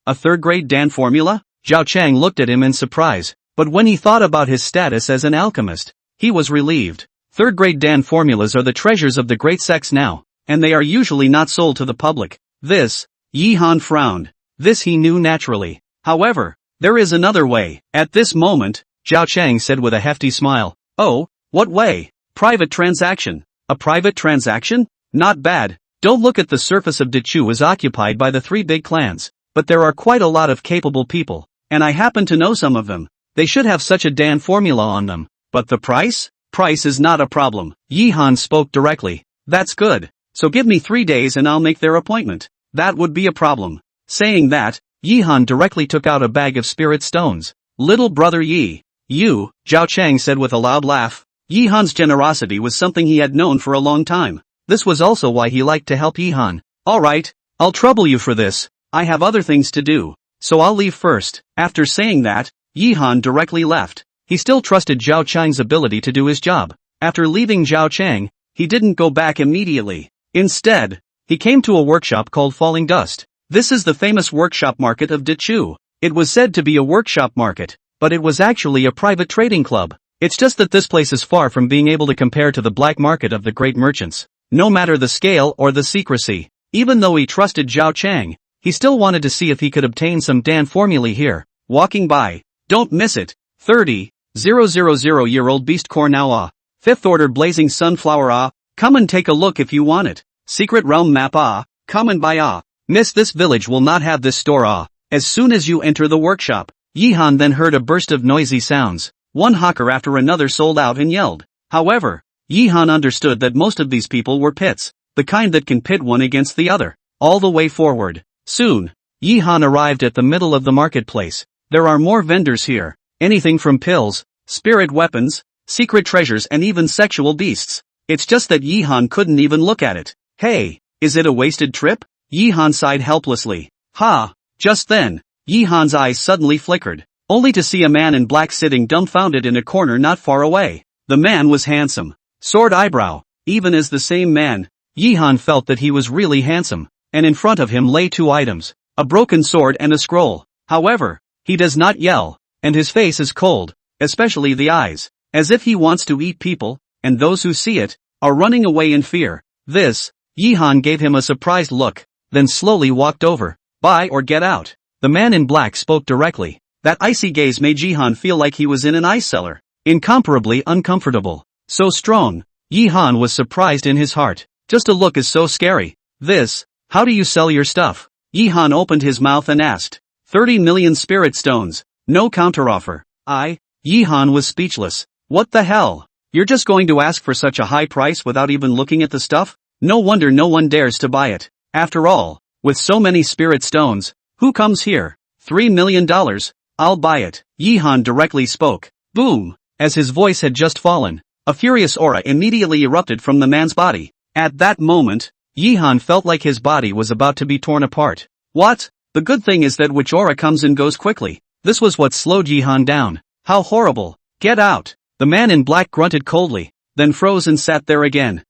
[SPEAKER 1] third-grade Dan formula? Zhao Chang looked at him in surprise, but when he thought about his status as an alchemist, he was relieved. Third-grade Dan formulas are the treasures of the great sects now, and they are usually not sold to the public. Yihan frowned. This he knew naturally. However, there is another way. At this moment, Zhao Chang said with a hefty smile. Oh, what way? Private transaction. A private transaction? Not bad. Don't look at the surface of Dichu as occupied by the three big clans, but there are quite a lot of capable people, and I happen to know some of them. They should have such a Dan formula on them. But the price? Price is not a problem. Yihan spoke directly. That's good. So give me 3 days and I'll make their appointment. That would be a problem. Saying that, Yihan directly took out a bag of spirit stones. Little brother Yi. You, Zhao Chang said with a loud laugh. Yihan's generosity was something he had known for a long time. This was also why he liked to help Yihan. Alright, I'll trouble you for this. I have other things to do, so I'll leave first. After saying that, Yihan directly left. He still trusted Zhao Chang's ability to do his job. After leaving Zhao Chang, he didn't go back immediately. Instead, he came to a workshop called Falling Dust. This is the famous workshop market of Dichu. It was said to be a workshop market, but it was actually a private trading club. It's just that this place is far from being able to compare to the black market of the great merchants. No matter the scale or the secrecy, even though he trusted Zhao Chang, he still wanted to see if he could obtain some Dan formulae here. walking by. Don't miss it. 30,000-year-old beast core now Fifth order blazing sunflower come and take a look if you want it. Secret realm map come and buy Miss, this village will not have this store As soon as you enter the workshop, Yihan then heard a burst of noisy sounds. One hawker after another sold out and yelled. However, Yihan understood that most of these people were pits, the kind that can pit one against the other, all the way forward. Soon, Yihan arrived at the middle of the marketplace. There are more vendors here, anything from pills, spirit weapons, secret treasures and even sexual beasts. It's just that Yihan couldn't even look at it. Hey, is it a wasted trip? Yihan sighed helplessly. Ha! Just then, Yihan's eyes suddenly flickered, only to see a man in black sitting dumbfounded in a corner not far away. The man was handsome. Sword eyebrow. Even as the same man, Yihan felt that he was really handsome, and in front of him lay two items, a broken sword and a scroll. However, he does not yell, and his face is cold, especially the eyes, as if he wants to eat people, and those who see it, are running away in fear. This, Yihan gave him a surprised look, then slowly walked over. Buy or get out. The man in black spoke directly. That icy gaze made Yihan feel like he was in an ice cellar. Incomparably uncomfortable. So strong. Yihan was surprised in his heart. Just a look is so scary. This, how do you sell your stuff? Yihan opened his mouth and asked. 30 million spirit stones. No counteroffer. Yihan was speechless. What the hell? You're just going to ask for such a high price without even looking at the stuff? No wonder no one dares to buy it. After all, with so many spirit stones, who comes here? $3 million? I'll buy it. Yihan directly spoke. Boom! As his voice had just fallen, a furious aura immediately erupted from the man's body. At that moment, Yihan felt like his body was about to be torn apart. What? The good thing is that which aura comes and goes quickly. This was what slowed Yihan down. How horrible. Get out. The man in black grunted coldly, then froze and sat there again.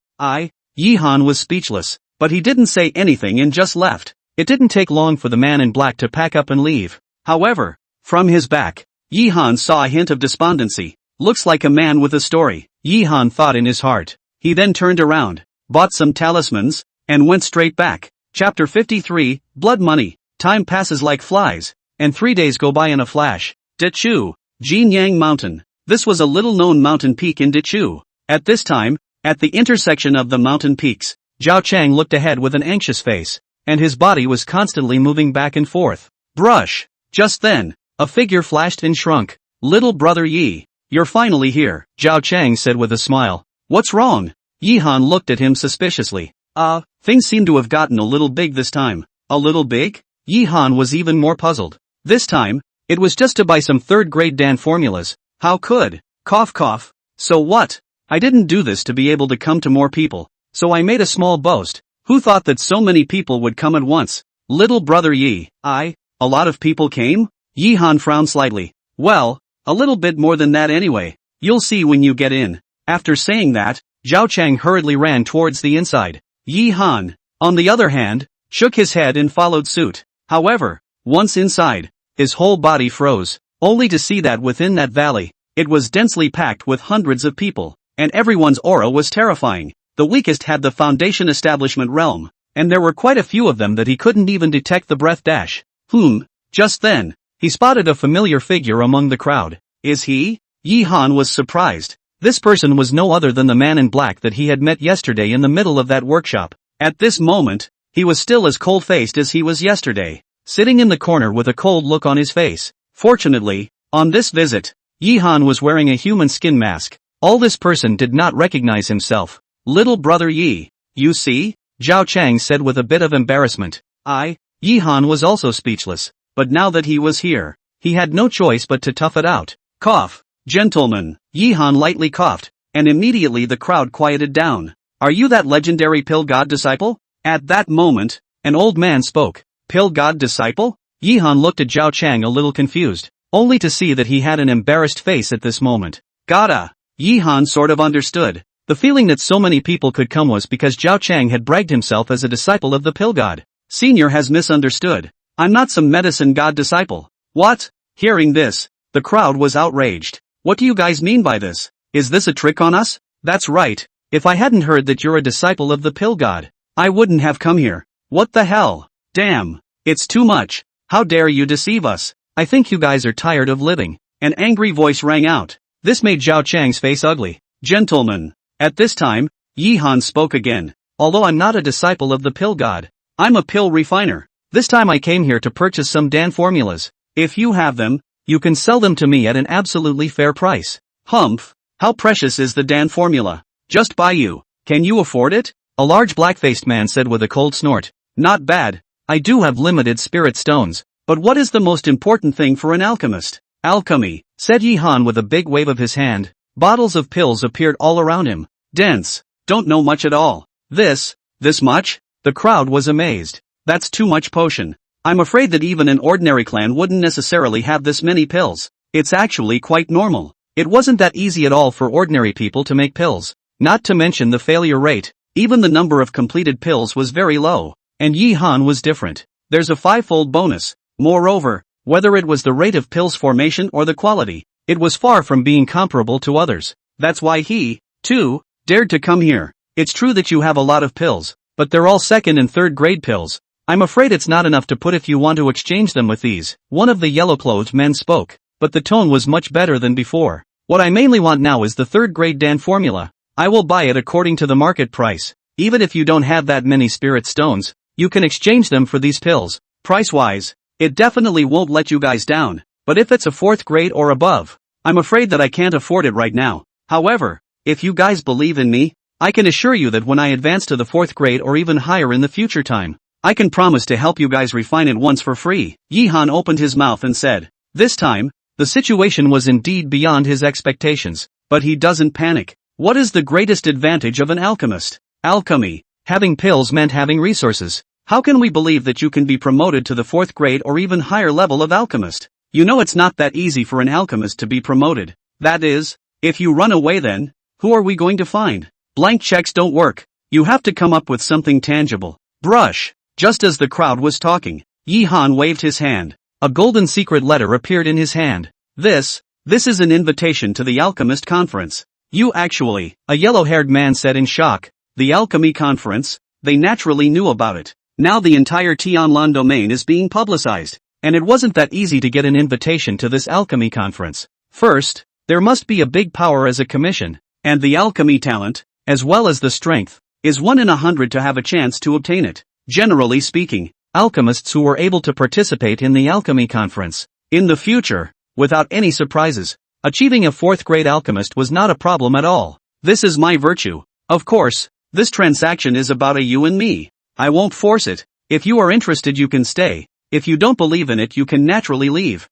[SPEAKER 1] Yihan was speechless, but he didn't say anything and just left. It didn't take long for the man in black to pack up and leave. However, from his back, Yihan saw a hint of despondency. Looks like a man with a story, Yihan thought in his heart. He then turned around, bought some talismans, and went straight back. Chapter 53, Blood Money. Time passes like flies, and 3 days go by in a flash. Dechu, Jinyang Mountain. This was a little-known mountain peak in Dechu. At this time, at the intersection of the mountain peaks, Zhao Chang looked ahead with an anxious face, and his body was constantly moving back and forth. Brush! Just then, a figure flashed and shrunk. Little brother Yi, you're finally here, Zhao Chang said with a smile. What's wrong? Yihan looked at him suspiciously. Things seem to have gotten a little big this time. A little big? Yihan was even more puzzled. This time, it was just to buy some third-grade Dan formulas. How could? Cough cough. So what? I didn't do this to be able to come to more people, so I made a small boast. Who thought that so many people would come at once? Little brother Yi, a lot of people came? Yihan frowned slightly. Well, a little bit more than that anyway. You'll see when you get in. After saying that, Zhao Chang hurriedly ran towards the inside. Yihan, on the other hand, shook his head and followed suit. However, once inside, his whole body froze, only to see that within that valley, it was densely packed with hundreds of people, and everyone's aura was terrifying. The weakest had the Foundation Establishment realm, and there were quite a few of them that he couldn't even detect the breath dash. Just then, he spotted a familiar figure among the crowd. Is he? Yihan was surprised. This person was no other than the man in black that he had met yesterday in the middle of that workshop. At this moment, he was still as cold-faced as he was yesterday, sitting in the corner with a cold look on his face. Fortunately, on this visit, Yihan was wearing a human skin mask. All this person did not recognize himself. Little brother Yi, you see? Zhao Chang said with a bit of embarrassment. Yihan was also speechless, but now that he was here, he had no choice but to tough it out. Cough. Gentlemen, Yihan lightly coughed, and immediately the crowd quieted down. Are you that legendary pill god disciple? At that moment, an old man spoke. Pill god disciple? Yihan looked at Zhao Chang a little confused, only to see that he had an embarrassed face at this moment. Gotta. Yihan sort of understood. The feeling that so many people could come was because Zhao Chang had bragged himself as a disciple of the pill god. Senior has misunderstood. I'm not some medicine god disciple. What? Hearing this, the crowd was outraged. What do you guys mean by this? Is this a trick on us? That's right. If I hadn't heard that you're a disciple of the pill god, I wouldn't have come here. What the hell? Damn. It's too much. How dare you deceive us? I think you guys are tired of living. An angry voice rang out. This made Zhao Chang's face ugly. Gentlemen. At this time, Yi Han spoke again. Although I'm not a disciple of the pill god, I'm a pill refiner. This time I came here to purchase some Dan formulas. If you have them, you can sell them to me at an absolutely fair price. Humph. How precious is the Dan formula? Just buy you. Can you afford it? A large black-faced man said with a cold snort. Not bad. I do have limited spirit stones. But what is the most important thing for an alchemist? Alchemy, said Yi Han with a big wave of his hand. Bottles of pills appeared all around him. Dense. Don't know much at all. This much? The crowd was amazed. That's too much potion. I'm afraid that even an ordinary clan wouldn't necessarily have this many pills. It's actually quite normal. It wasn't that easy at all for ordinary people to make pills. Not to mention the failure rate. Even the number of completed pills was very low. And Yi Han was different. There's a 5-fold bonus. Moreover, whether it was the rate of pills formation or the quality, it was far from being comparable to others. That's why he, too, dared to come here. It's true that you have a lot of pills, but they're all second and third grade pills. I'm afraid it's not enough to put if you want to exchange them with these. One of the yellow-clothed men spoke, but the tone was much better than before. What I mainly want now is the third grade Dan formula. I will buy it according to the market price. Even if you don't have that many spirit stones, you can exchange them for these pills. Price-wise, it definitely won't let you guys down. But if it's a 4th grade or above, I'm afraid that I can't afford it right now. However, if you guys believe in me, I can assure you that when I advance to the 4th grade or even higher in the future time, I can promise to help you guys refine it once for free. Yi Han opened his mouth and said. This time, the situation was indeed beyond his expectations, but he doesn't panic. What is the greatest advantage of an alchemist? Alchemy. Having pills meant having resources. How can we believe that you can be promoted to the 4th grade or even higher level of alchemist? You know it's not that easy for an alchemist to be promoted. That is, if you run away then, who are we going to find? Blank checks don't work. You have to come up with something tangible. Brush. Just as the crowd was talking, Yi Han waved his hand. A golden secret letter appeared in his hand. This is an invitation to the Alchemist Conference. You actually, a yellow-haired man said in shock. The Alchemy Conference? They naturally knew about it. Now the entire Tianlan domain is being publicized. And it wasn't that easy to get an invitation to this Alchemy Conference. First, there must be a big power as a commission. And the alchemy talent, as well as the strength, is 1 in 100 to have a chance to obtain it. Generally speaking, alchemists who were able to participate in the Alchemy Conference, in the future, without any surprises, achieving a 4th grade alchemist was not a problem at all. This is my virtue. Of course, this transaction is about a you and me. I won't force it. If you are interested you can stay. If you don't believe in it you can naturally leave.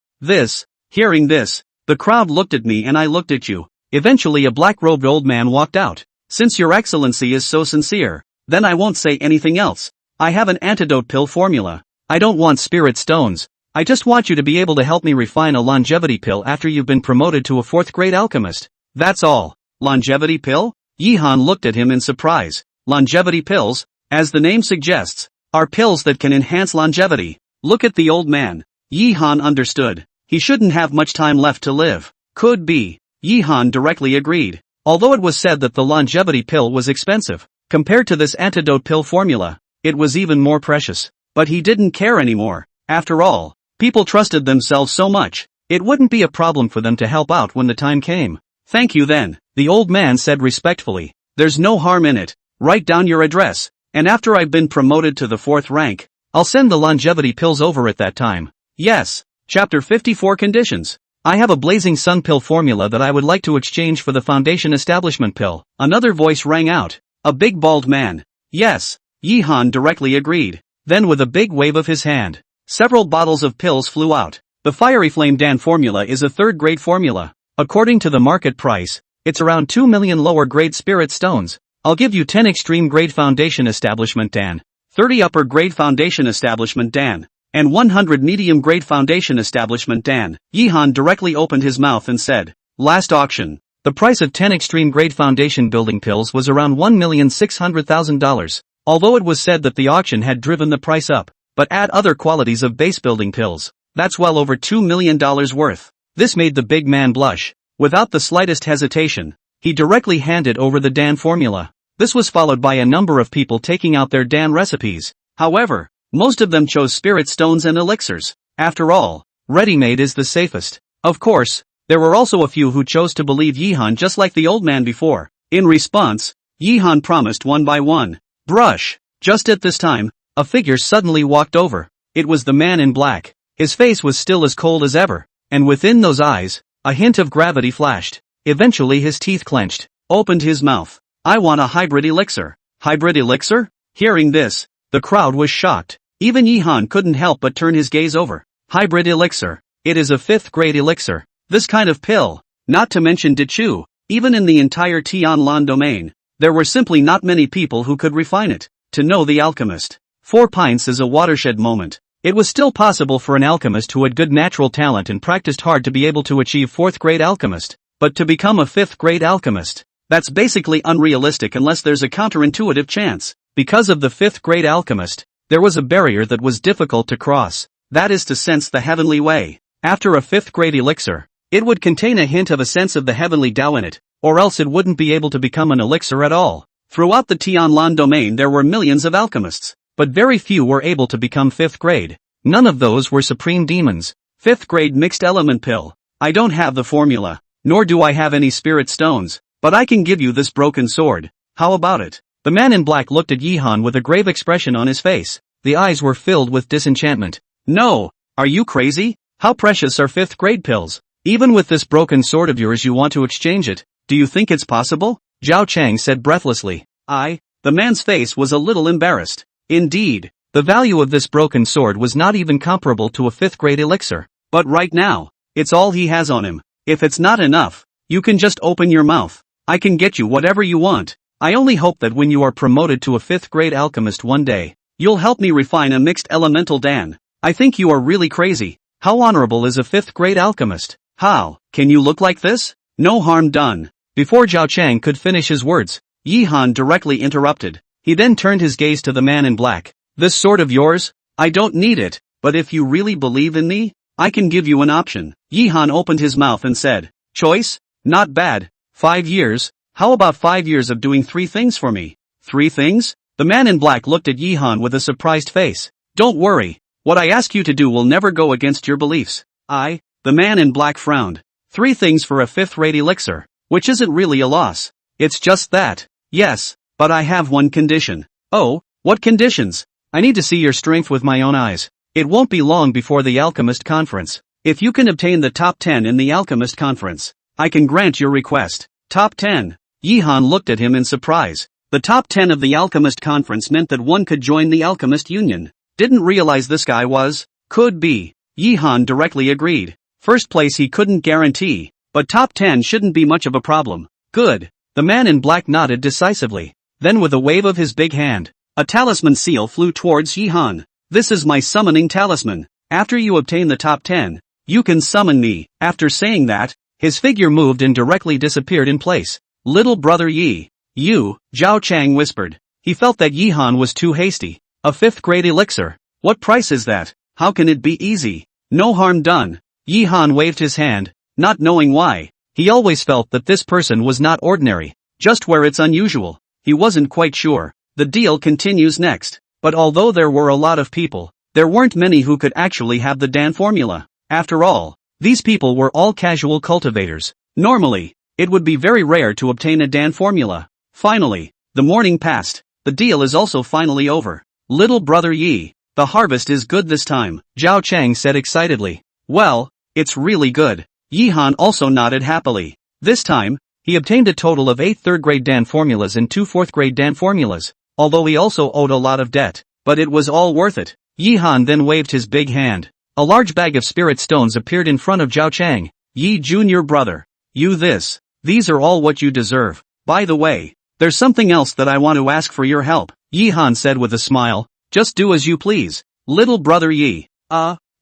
[SPEAKER 1] Hearing this, the crowd looked at me and I looked at you. Eventually a black-robed old man walked out. Since your excellency is so sincere, then I won't say anything else. I have an antidote pill formula. I don't want spirit stones. I just want you to be able to help me refine a longevity pill after you've been promoted to a 4th grade alchemist. That's all. Longevity pill? Yi Han looked at him in surprise. Longevity pills, as the name suggests, are pills that can enhance longevity. Look at the old man. Yi Han understood. He shouldn't have much time left to live. Could be. Yi Han directly agreed. Although it was said that the longevity pill was expensive, compared to this antidote pill formula, it was even more precious. But he didn't care anymore. After all, people trusted themselves so much, it wouldn't be a problem for them to help out when the time came. Thank you then, the old man said respectfully. There's no harm in it. Write down your address, and after I've been promoted to the 4th rank, I'll send the longevity pills over at that time. Yes. Chapter 54 Conditions. I have a blazing sun pill formula that I would like to exchange for the foundation establishment pill. Another voice rang out. A big bald man. Yes. Yi Han directly agreed. Then with a big wave of his hand, several bottles of pills flew out. The Fiery Flame Dan formula is a 3rd grade formula. According to the market price, it's around 2 million lower grade spirit stones. I'll give you 10 extreme grade foundation establishment Dan, 30 upper grade foundation establishment Dan, and 100 medium grade foundation establishment Dan. Yi Han directly opened his mouth and said, last auction. The price of 10 extreme grade foundation building pills was around $1,600,000. Although it was said that the auction had driven the price up, but add other qualities of base building pills, that's well over $2 million worth. This made the big man blush. Without the slightest hesitation, he directly handed over the Dan formula. This was followed by a number of people taking out their Dan recipes. However, most of them chose spirit stones and elixirs. After all, Ready-made is the safest. Of course, there were also a few who chose to believe Yihan just like the old man before. In response, Yihan promised one by one. Brush. Just at this time, a figure suddenly walked over. It was the man in black. His face was still as cold as ever, and within those eyes, a hint of gravity flashed. Eventually his teeth clenched, opened his mouth. I want a hybrid elixir. Hybrid elixir? Hearing this, the crowd was shocked. Even Yihan couldn't help but turn his gaze over. Hybrid elixir. It is a 5th grade elixir. This kind of pill, not to mention Dichu, even in the entire Tianlan domain, there were simply not many people who could refine it. To know the alchemist. 4 pints is a watershed moment. It was still possible for an alchemist who had good natural talent and practiced hard to be able to achieve 4th grade alchemist, but to become a 5th grade alchemist, that's basically unrealistic unless there's a counterintuitive chance. Because of the 5th grade alchemist, there was a barrier that was difficult to cross, that is to sense the heavenly way. After a 5th grade elixir, it would contain a hint of a sense of the heavenly Tao in it, or else it wouldn't be able to become an elixir at all. Throughout the Tianlan domain there were millions of alchemists, but very few were able to become 5th grade. None of those were supreme demons. 5th grade mixed element pill. I don't have the formula, nor do I have any spirit stones, but I can give you this broken sword. How about it? The man in black looked at Yihan with a grave expression on his face. The eyes were filled with disenchantment. No, are you crazy? How precious are 5th grade pills? Even with this broken sword of yours you want to exchange it? Do you think it's possible? Zhao Chang said breathlessly. The man's face was a little embarrassed. Indeed, the value of this broken sword was not even comparable to a 5th grade elixir. But right now, it's all he has on him. If it's not enough, you can just open your mouth. I can get you whatever you want. I only hope that when you are promoted to a 5th grade alchemist one day, you'll help me refine a mixed elemental Dan. I think you are really crazy. How honorable is a 5th grade alchemist? How can you look like this? No harm done. Before Zhao Chang could finish his words, Yihan directly interrupted. He then turned his gaze to the man in black. This sword of yours? I don't need it, but if you really believe in me, I can give you an option. Yihan opened his mouth and said, choice? Not bad. 5 years? How about 5 years of doing 3 things for me? 3 things? The man in black looked at Yihan with a surprised face. Don't worry. What I ask you to do will never go against your beliefs. The man in black frowned. 3 things for a 5th rate elixir, which isn't really a loss. It's just that. Yes, but I have one condition. Oh, what conditions? I need to see your strength with my own eyes. It won't be long before the Alchemist Conference. If you can obtain the top 10 in the Alchemist Conference, I can grant your request. Top 10. Yihan looked at him in surprise. The top 10 of the Alchemist Conference meant that one could join the Alchemist Union. Didn't realize this guy was. Could be. Yihan directly agreed. First place he couldn't guarantee, but top 10 shouldn't be much of a problem. Good. The man in black nodded decisively. Then with a wave of his big hand, a talisman seal flew towards Yihan. This is my summoning talisman. After you obtain the top 10, you can summon me. After saying that, his figure moved and directly disappeared in place. Little brother Yi. You, Zhao Chang whispered. He felt that Yihan was too hasty. A 5th grade elixir. What price is that? How can it be easy? No harm done. Yihan waved his hand, not knowing why. He always felt that this person was not ordinary, just where it's unusual. He wasn't quite sure. The deal continues next. But although there were a lot of people, there weren't many who could actually have the Dan formula. After all, these people were all casual cultivators. Normally, it would be very rare to obtain a Dan formula. Finally, the morning passed. The deal is also finally over. Little brother Yi, the harvest is good this time, Zhao Chang said excitedly. Well, it's really good. Yihan also nodded happily. This time, he obtained a total of 8 3rd-grade Dan formulas and 2 4th-grade Dan formulas, although he also owed a lot of debt. But it was all worth it. Yihan then waved his big hand. A large bag of spirit stones appeared in front of Zhao Chang. Yi junior brother. You this. These are all what you deserve. By the way, there's something else that I want to ask for your help, Yihan said with a smile. Just do as you please. Little brother Yi.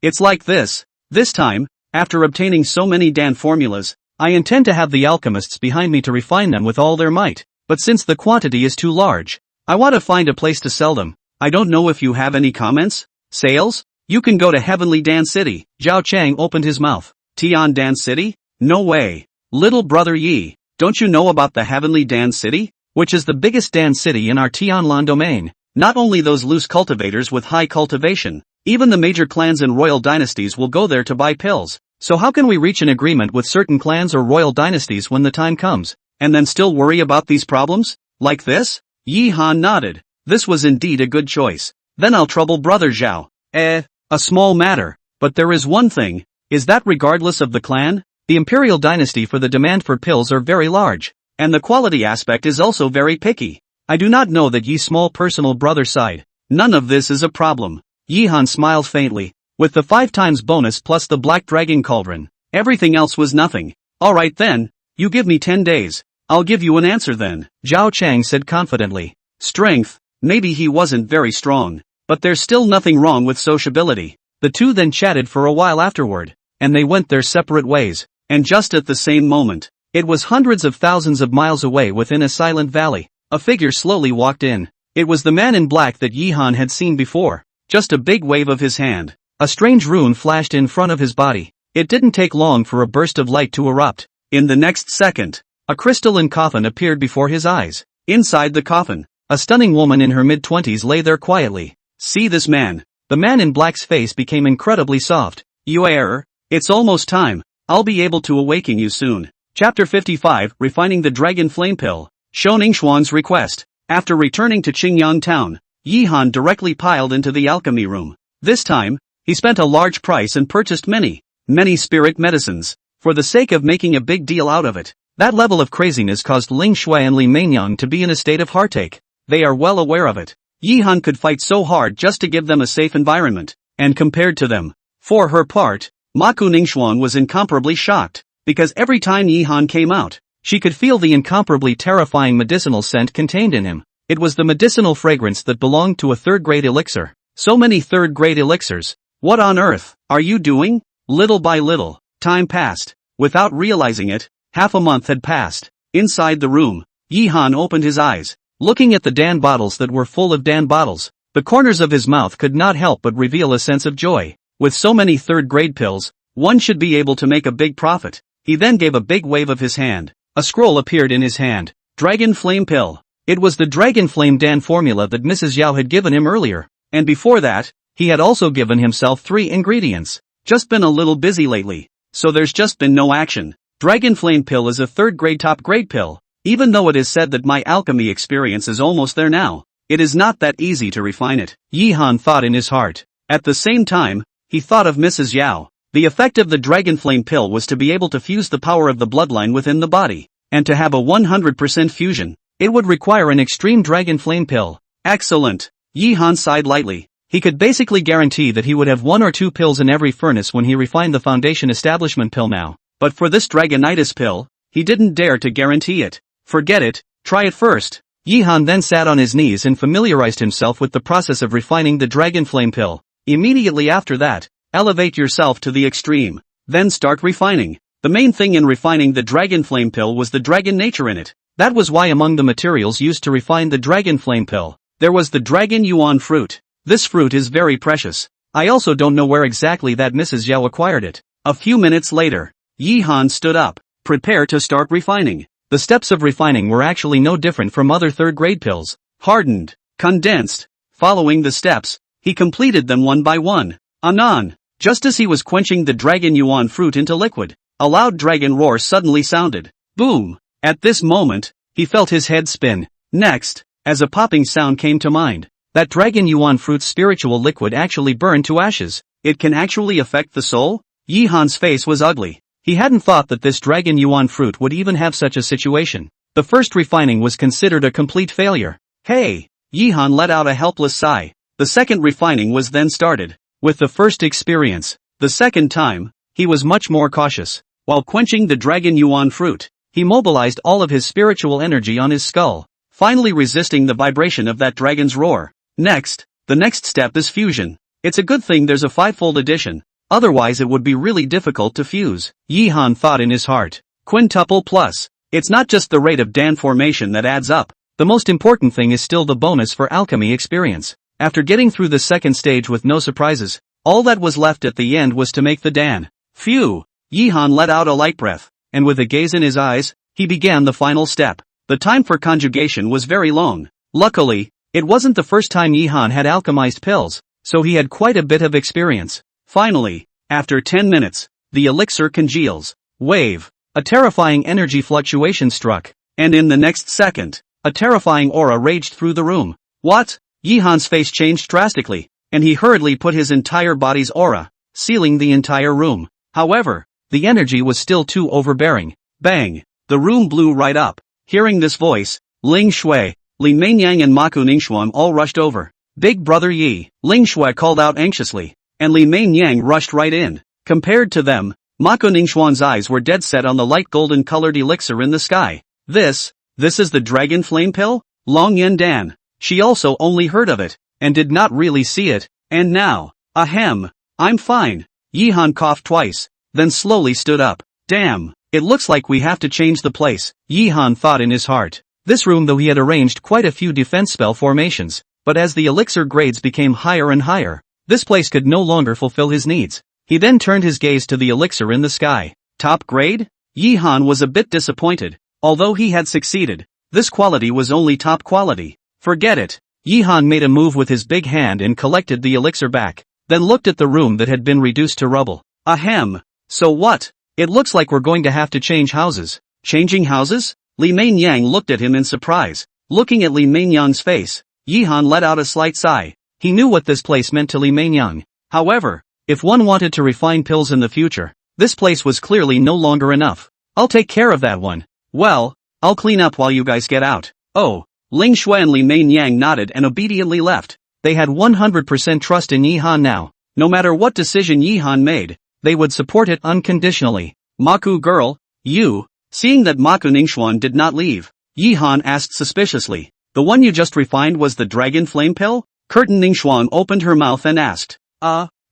[SPEAKER 1] It's like this. This time, after obtaining so many Dan formulas, I intend to have the alchemists behind me to refine them with all their might. But since the quantity is too large, I want to find a place to sell them. I don't know if you have any comments? Sales? You can go to Heavenly Dan City. Zhao Chang opened his mouth. Tian Dan City? No way. Little brother Yi, don't you know about the Heavenly Dan City? Which is the biggest Dan city in our Tianlan domain. Not only those loose cultivators with high cultivation, Even the major clans and royal dynasties will go there to buy pills. So how can we reach an agreement with certain clans or royal dynasties when the time comes, and then still worry about these problems? Like this? Yi Han nodded. This was indeed a good choice. Then I'll trouble brother Zhao. A small matter. But there is one thing. Is that regardless of the clan? The imperial dynasty for the demand for pills are very large. And the quality aspect is also very picky. I do not know that Yi's small personal brother sighed. None of this is a problem. Yi Han smiled faintly. With the 5 times bonus plus the Black Dragon Cauldron, everything else was nothing. Alright then, you give me 10 days. I'll give you an answer then, Zhao Chang said confidently. Strength, maybe he wasn't very strong. But there's still nothing wrong with sociability. The two then chatted for a while afterward, and they went their separate ways. And just at the same moment, it was hundreds of thousands of miles away within a silent valley. A figure slowly walked in. It was the man in black that Yi Han had seen before. Just a big wave of his hand. A strange rune flashed in front of his body. It didn't take long for a burst of light to erupt. In the next second, a crystalline coffin appeared before his eyes. Inside the coffin, a stunning woman in her mid-20s lay there quietly. See this man. The man in black's face became incredibly soft. It's almost time. I'll be able to awaken you soon. Chapter 55, Refining the Dragon Flame Pill. Ningxuan's request. After returning to Qingyang town, Yi Han directly piled into the alchemy room. This time, he spent a large price and purchased many spirit medicines. For the sake of making a big deal out of it, that level of craziness caused Ling Shui and Li Mengyang to be in a state of heartache. They are well aware of it. Yi Han could fight so hard just to give them a safe environment, and compared to them. For her part, Maku Ningxuan was incomparably shocked, because every time Yi Han came out, she could feel the incomparably terrifying medicinal scent contained in him. It was the medicinal fragrance that belonged to a third-grade elixir. So many third-grade elixirs. What on earth are you doing? Little by little, time passed. Without realizing it, half a month had passed. Inside the room, Yi Han opened his eyes, looking at the Dan bottles that were full of Dan bottles. The corners of his mouth could not help but reveal a sense of joy. With so many third-grade pills, one should be able to make a big profit. He then gave a big wave of his hand. A scroll appeared in his hand. Dragon Flame Pill. It was the Dragon Flame Dan formula that Mrs. Yao had given him earlier. And before that, he had also given himself 3 ingredients. Just been a little busy lately, so there's just been no action. Dragon Flame Pill is a third-grade top-grade pill. Even though it is said that my alchemy experience is almost there now, it is not that easy to refine it. Yi Han thought in his heart. At the same time, he thought of Mrs. Yao. The effect of the Dragon Flame Pill was to be able to fuse the power of the bloodline within the body, and to have a 100% fusion. It would require an extreme Dragon Flame Pill. Excellent. Yi Han sighed lightly. He could basically guarantee that he would have 1 or 2 pills in every furnace when he refined the Foundation Establishment Pill now. But for this Dragonitis Pill, he didn't dare to guarantee it. Forget it, try it first. Yi Han then sat on his knees and familiarized himself with the process of refining the Dragon Flame Pill. Immediately after that, elevate yourself to the extreme. Then start refining. The main thing in refining the Dragon Flame Pill was the dragon nature in it. That was why among the materials used to refine the Dragon Flame Pill, there was the Dragon Yuan fruit. This fruit is very precious. I also don't know where exactly that Mrs. Yao acquired it. A few minutes later, Yi Han stood up. Prepare to start refining. The steps of refining were actually no different from other third-grade pills. Hardened, condensed. Following the steps, he completed them one by one. Anon, just as he was quenching the Dragon Yuan fruit into liquid, a loud dragon roar suddenly sounded. Boom! At this moment, he felt his head spin. Next, as a popping sound came to mind, that Dragon Yuan fruit's spiritual liquid actually burned to ashes. It can actually affect the soul? Yi Han's face was ugly. He hadn't thought that this Dragon Yuan fruit would even have such a situation. The first refining was considered a complete failure. Hey! Yi Han let out a helpless sigh. The second refining was then started. With the first experience, the second time, he was much more cautious. While quenching the Dragon Yuan fruit, he mobilized all of his spiritual energy on his skull, finally resisting the vibration of that dragon's roar. Next, the next step is fusion. It's a good thing there's a 5-fold addition. Otherwise it would be really difficult to fuse. Yi Han thought in his heart. Quintuple plus. It's not just the rate of Dan formation that adds up. The most important thing is still the bonus for alchemy experience. After getting through the second stage with no surprises, all that was left at the end was to make the Dan. Phew! Yi Han let out a light breath, and with a gaze in his eyes, he began the final step. The time for conjugation was very long. Luckily, it wasn't the first time Yi Han had alchemized pills, so he had quite a bit of experience. Finally, after 10 minutes, the elixir congeals. Wave. A terrifying energy fluctuation struck, and in the next second, a terrifying aura raged through the room. What? Yihan's face changed drastically, and he hurriedly put his entire body's aura, sealing the entire room. However, the energy was still too overbearing. Bang! The room blew right up. Hearing this voice, Ling Shui, Li Meinyang and Maku Ningxuan all rushed over. Big brother Yi, Ling Shui called out anxiously, and Li Meinyang rushed right in. Compared to them, Maku Ningxuan's eyes were dead set on the light golden colored elixir in the sky. This is the dragon flame pill? Long Yen Dan. She also only heard of it, and did not really see it, and now, ahem, I'm fine. Yihan coughed twice, then slowly stood up. Damn, it looks like we have to change the place, Yihan thought in his heart. This room, though he had arranged quite a few defense spell formations, but as the elixir grades became higher and higher, this place could no longer fulfill his needs. He then turned his gaze to the elixir in the sky. Top grade? Yihan was a bit disappointed. Although he had succeeded, this quality was only top quality. Forget it. Yihan made a move with his big hand and collected the elixir back, then looked at the room that had been reduced to rubble. Ahem. So what? It looks like we're going to have to change houses. Changing houses? Li Meinyang looked at him in surprise. Looking at Li Meinyang's face, Yihan let out a slight sigh. He knew what this place meant to Li Meinyang. However, if one wanted to refine pills in the future, this place was clearly no longer enough. I'll take care of that one. Well, I'll clean up while you guys get out. Oh. Ling Shui and Li Meinyang nodded and obediently left. They had 100% trust in Yihan now. No matter what decision Yihan made, they would support it unconditionally. Maku girl, you, seeing that Maku Ningxuan did not leave, Yihan asked suspiciously, the one you just refined was the dragon flame pill? Curtain Ningxuan opened her mouth and asked,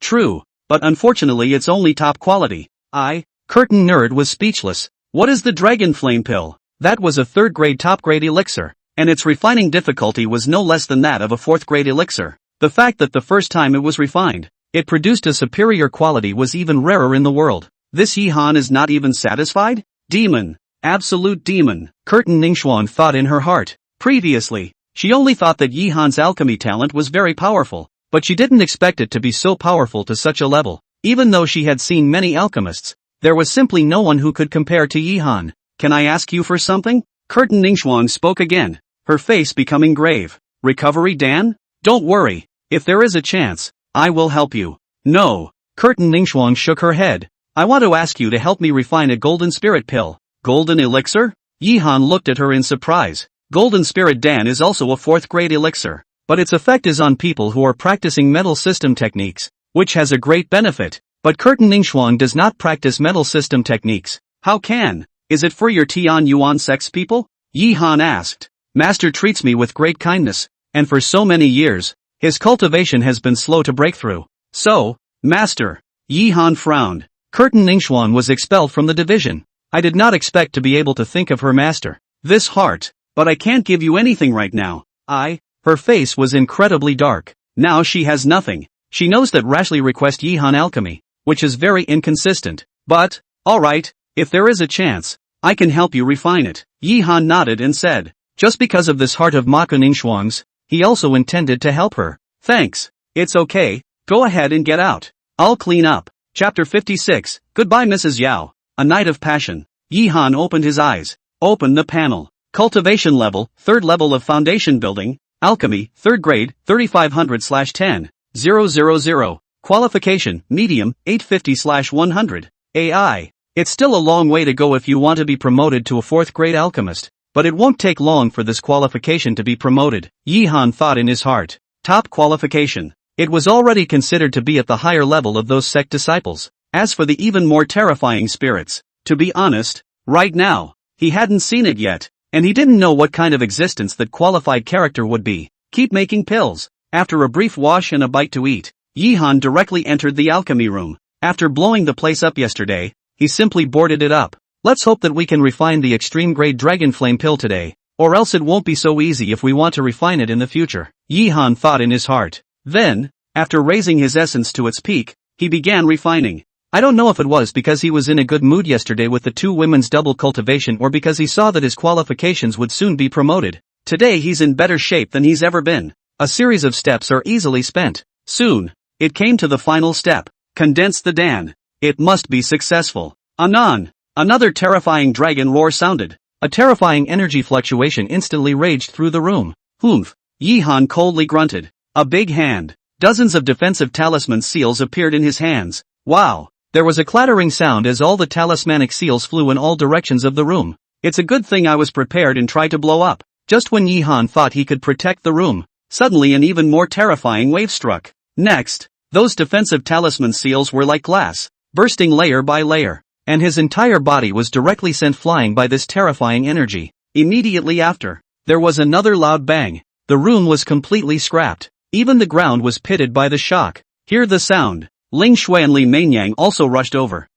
[SPEAKER 1] true, but unfortunately it's only top quality. Curtain nerd was speechless. What is the dragon flame pill? That was a 3rd grade top grade elixir, and its refining difficulty was no less than that of a 4th grade elixir. The fact that the first time it was refined, it produced a superior quality was even rarer in the world. This Yihan is not even satisfied? Demon. Absolute demon. Curtain Ningxuan thought in her heart. Previously, she only thought that Yihan's alchemy talent was very powerful, but she didn't expect it to be so powerful to such a level. Even though she had seen many alchemists, there was simply no one who could compare to Yihan. Can I ask you for something? Curtain Ningxuan spoke again, her face becoming grave. Recovery Dan? Don't worry, if there is a chance, I will help you. No. Curtain Ningxuan shook her head. I want to ask you to help me refine a golden spirit pill. Golden elixir? Yihan looked at her in surprise. Golden spirit Dan is also a 4th grade elixir, but its effect is on people who are practicing metal system techniques, which has a great benefit. But Curtain Ningxuan does not practice metal system techniques. How can? Is it for your Tian Yuan sex people? Yihan asked. Master treats me with great kindness, and for so many years, his cultivation has been slow to break through. So, Master. Yihan frowned. Curtain Ningxuan was expelled from the division. I did not expect to be able to think of her master. This heart. But I can't give you anything right now. Her face was incredibly dark. Now she has nothing. She knows that rashly request Yihan alchemy, which is very inconsistent. But, alright, if there is a chance, I can help you refine it. Yihan nodded and said, just because of this heart of Maku Ningxuan's, he also intended to help her. Thanks. It's okay, go ahead and get out. I'll clean up. Chapter 56, Goodbye Mrs. Yao. A Night of Passion. Yihan opened his eyes. Open the panel. Cultivation level, 3rd level of foundation building. Alchemy, 3rd grade, 3500/10. 000. Qualification, medium, 850/100. AI. It's still a long way to go if you want to be promoted to a 4th grade alchemist, but it won't take long for this qualification to be promoted. Yihan thought in his heart. Top qualification. It was already considered to be at the higher level of those sect disciples. As for the even more terrifying spirits, to be honest, right now, he hadn't seen it yet, and he didn't know what kind of existence that qualified character would be. Keep making pills. After a brief wash and a bite to eat, Yihan directly entered the alchemy room. After blowing the place up yesterday, he simply boarded it up. Let's hope that we can refine the extreme grade dragon flame pill today, or else it won't be so easy if we want to refine it in the future. Yihan thought in his heart. Then, after raising his essence to its peak, he began refining. I don't know if it was because he was in a good mood yesterday with the 2 women's double cultivation or because he saw that his qualifications would soon be promoted. Today he's in better shape than he's ever been. A series of steps are easily spent. Soon, it came to the final step. Condense the Dan. It must be successful. Anon. Another terrifying dragon roar sounded. A terrifying energy fluctuation instantly raged through the room. Humph. Yihan coldly grunted. A big hand. Dozens of defensive talisman seals appeared in his hands. Wow. There was a clattering sound as all the talismanic seals flew in all directions of the room. It's a good thing I was prepared and tried to blow up. Just when Yihan thought he could protect the room, suddenly an even more terrifying wave struck. Next, those defensive talisman seals were like glass, bursting layer by layer, and his entire body was directly sent flying by this terrifying energy. Immediately after, there was another loud bang. The room was completely scrapped. Even the ground was pitted by the shock. Hear the sound. Ling Shui and Li Mainyang also rushed over.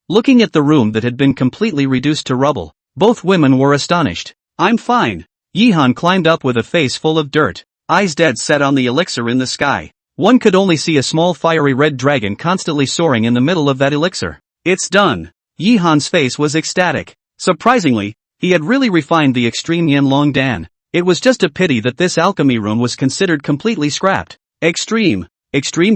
[SPEAKER 1] Looking at the room that had been completely reduced to rubble, both women were astonished. I'm fine. Yihan climbed up with a face full of dirt, eyes dead set on the elixir in the sky. One could only see a small fiery red dragon constantly soaring in the middle of that elixir. It's done. Yihan's face was ecstatic. Surprisingly, he had really refined the extreme Yin Long Dan. It was just a pity that this alchemy room was considered completely scrapped. Extreme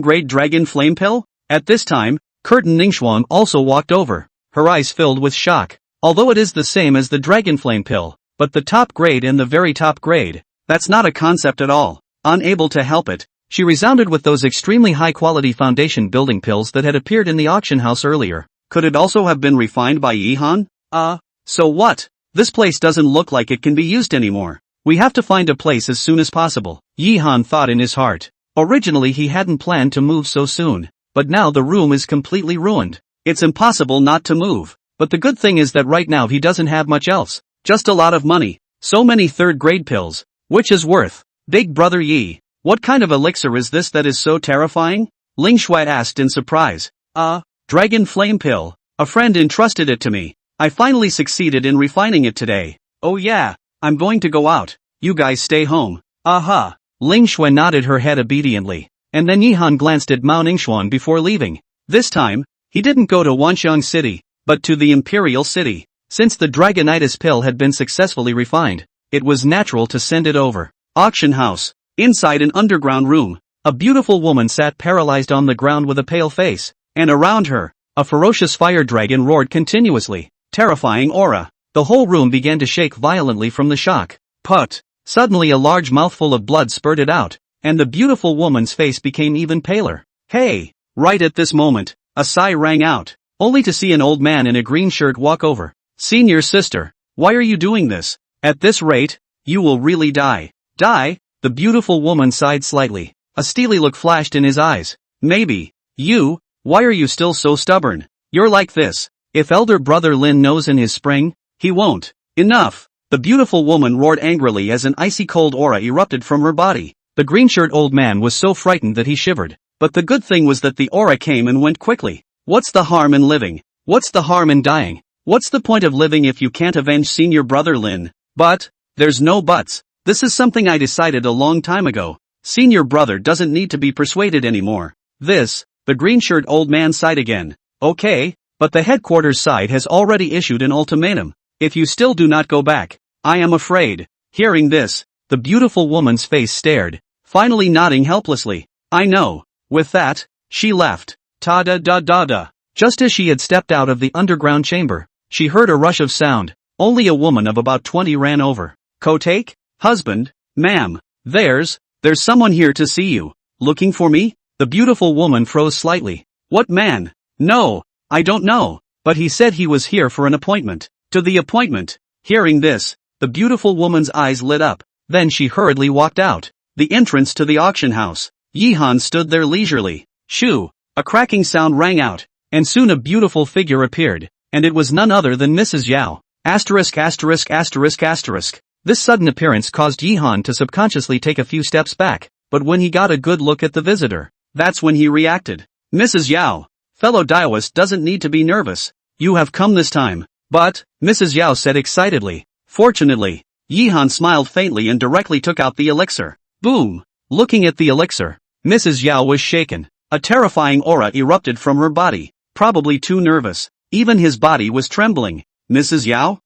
[SPEAKER 1] grade dragon flame pill? At this time, Curtin Ningxuan also walked over, her eyes filled with shock. Although it is the same as the dragon flame pill, but the top grade and the very top grade, that's not a concept at all. Unable to help it, she resounded with those extremely high-quality foundation building pills that had appeared in the auction house earlier. Could it also have been refined by Yihan? So what? This place doesn't look like it can be used anymore. We have to find a place as soon as possible, Yihan thought in his heart. Originally he hadn't planned to move so soon, but now the room is completely ruined. It's impossible not to move. But the good thing is that right now he doesn't have much else. Just a lot of money. So many third-grade pills. Which is worth? Big brother Yi. What kind of elixir is this that is so terrifying? Ling Shui asked in surprise. Dragon flame pill. A friend entrusted it to me. I finally succeeded in refining it today. Oh yeah, I'm going to go out. You guys stay home. Aha. Ling Shui nodded her head obediently. And then Yihan glanced at Mao Ningxuan before leaving. This time, he didn't go to Wanxiang City, but to the Imperial City. Since the Dragonitis pill had been successfully refined, it was natural to send it over. Auction house. Inside an underground room, a beautiful woman sat paralyzed on the ground with a pale face, and around her, a ferocious fire dragon roared continuously. Terrifying aura. The whole room began to shake violently from the shock. Put. Suddenly a large mouthful of blood spurted out, and the beautiful woman's face became even paler. Hey! Right at this moment, a sigh rang out, only to see an old man in a green shirt walk over. Senior sister, why are you doing this? At this rate, you will really die. Die? The beautiful woman sighed slightly. A steely look flashed in his eyes. Maybe. You? Why are you still so stubborn? You're like this. If elder brother Lin knows in his spring, he won't. Enough! The beautiful woman roared angrily as an icy cold aura erupted from her body. The green-shirt old man was so frightened that he shivered. But the good thing was that the aura came and went quickly. What's the harm in living? What's the harm in dying? What's the point of living if you can't avenge senior brother Lin? But, there's no buts. This is something I decided a long time ago. Senior brother doesn't need to be persuaded anymore. The green-shirt old man sighed again. Okay, but the headquarters side has already issued an ultimatum. If you still do not go back, I am afraid. Hearing this, the beautiful woman's face stared, finally nodding helplessly. I know. With that, she left. Ta-da-da-da-da. Just as she had stepped out of the underground chamber, she heard a rush of sound. Only a woman of about 20 ran over. Kotake? Husband? Ma'am. There's someone here to see you. Looking for me? The beautiful woman froze slightly. What man? No, I don't know. But he said he was here for an appointment. To the appointment. Hearing this, the beautiful woman's eyes lit up. Then she hurriedly walked out. The entrance to the auction house. Yihan stood there leisurely. Shoo! A cracking sound rang out, and soon a beautiful figure appeared, and it was none other than Mrs. Yao. *******. This sudden appearance caused Yihan to subconsciously take a few steps back, but when he got a good look at the visitor, that's when he reacted. Mrs. Yao, fellow daoist doesn't need to be nervous. You have come this time. But, Mrs. Yao said excitedly. Fortunately, Yihan smiled faintly and directly took out the elixir. Boom! Looking at the elixir, Mrs. Yao was shaken. A terrifying aura erupted from her body. Probably too nervous. Even his body was trembling. Mrs. Yao?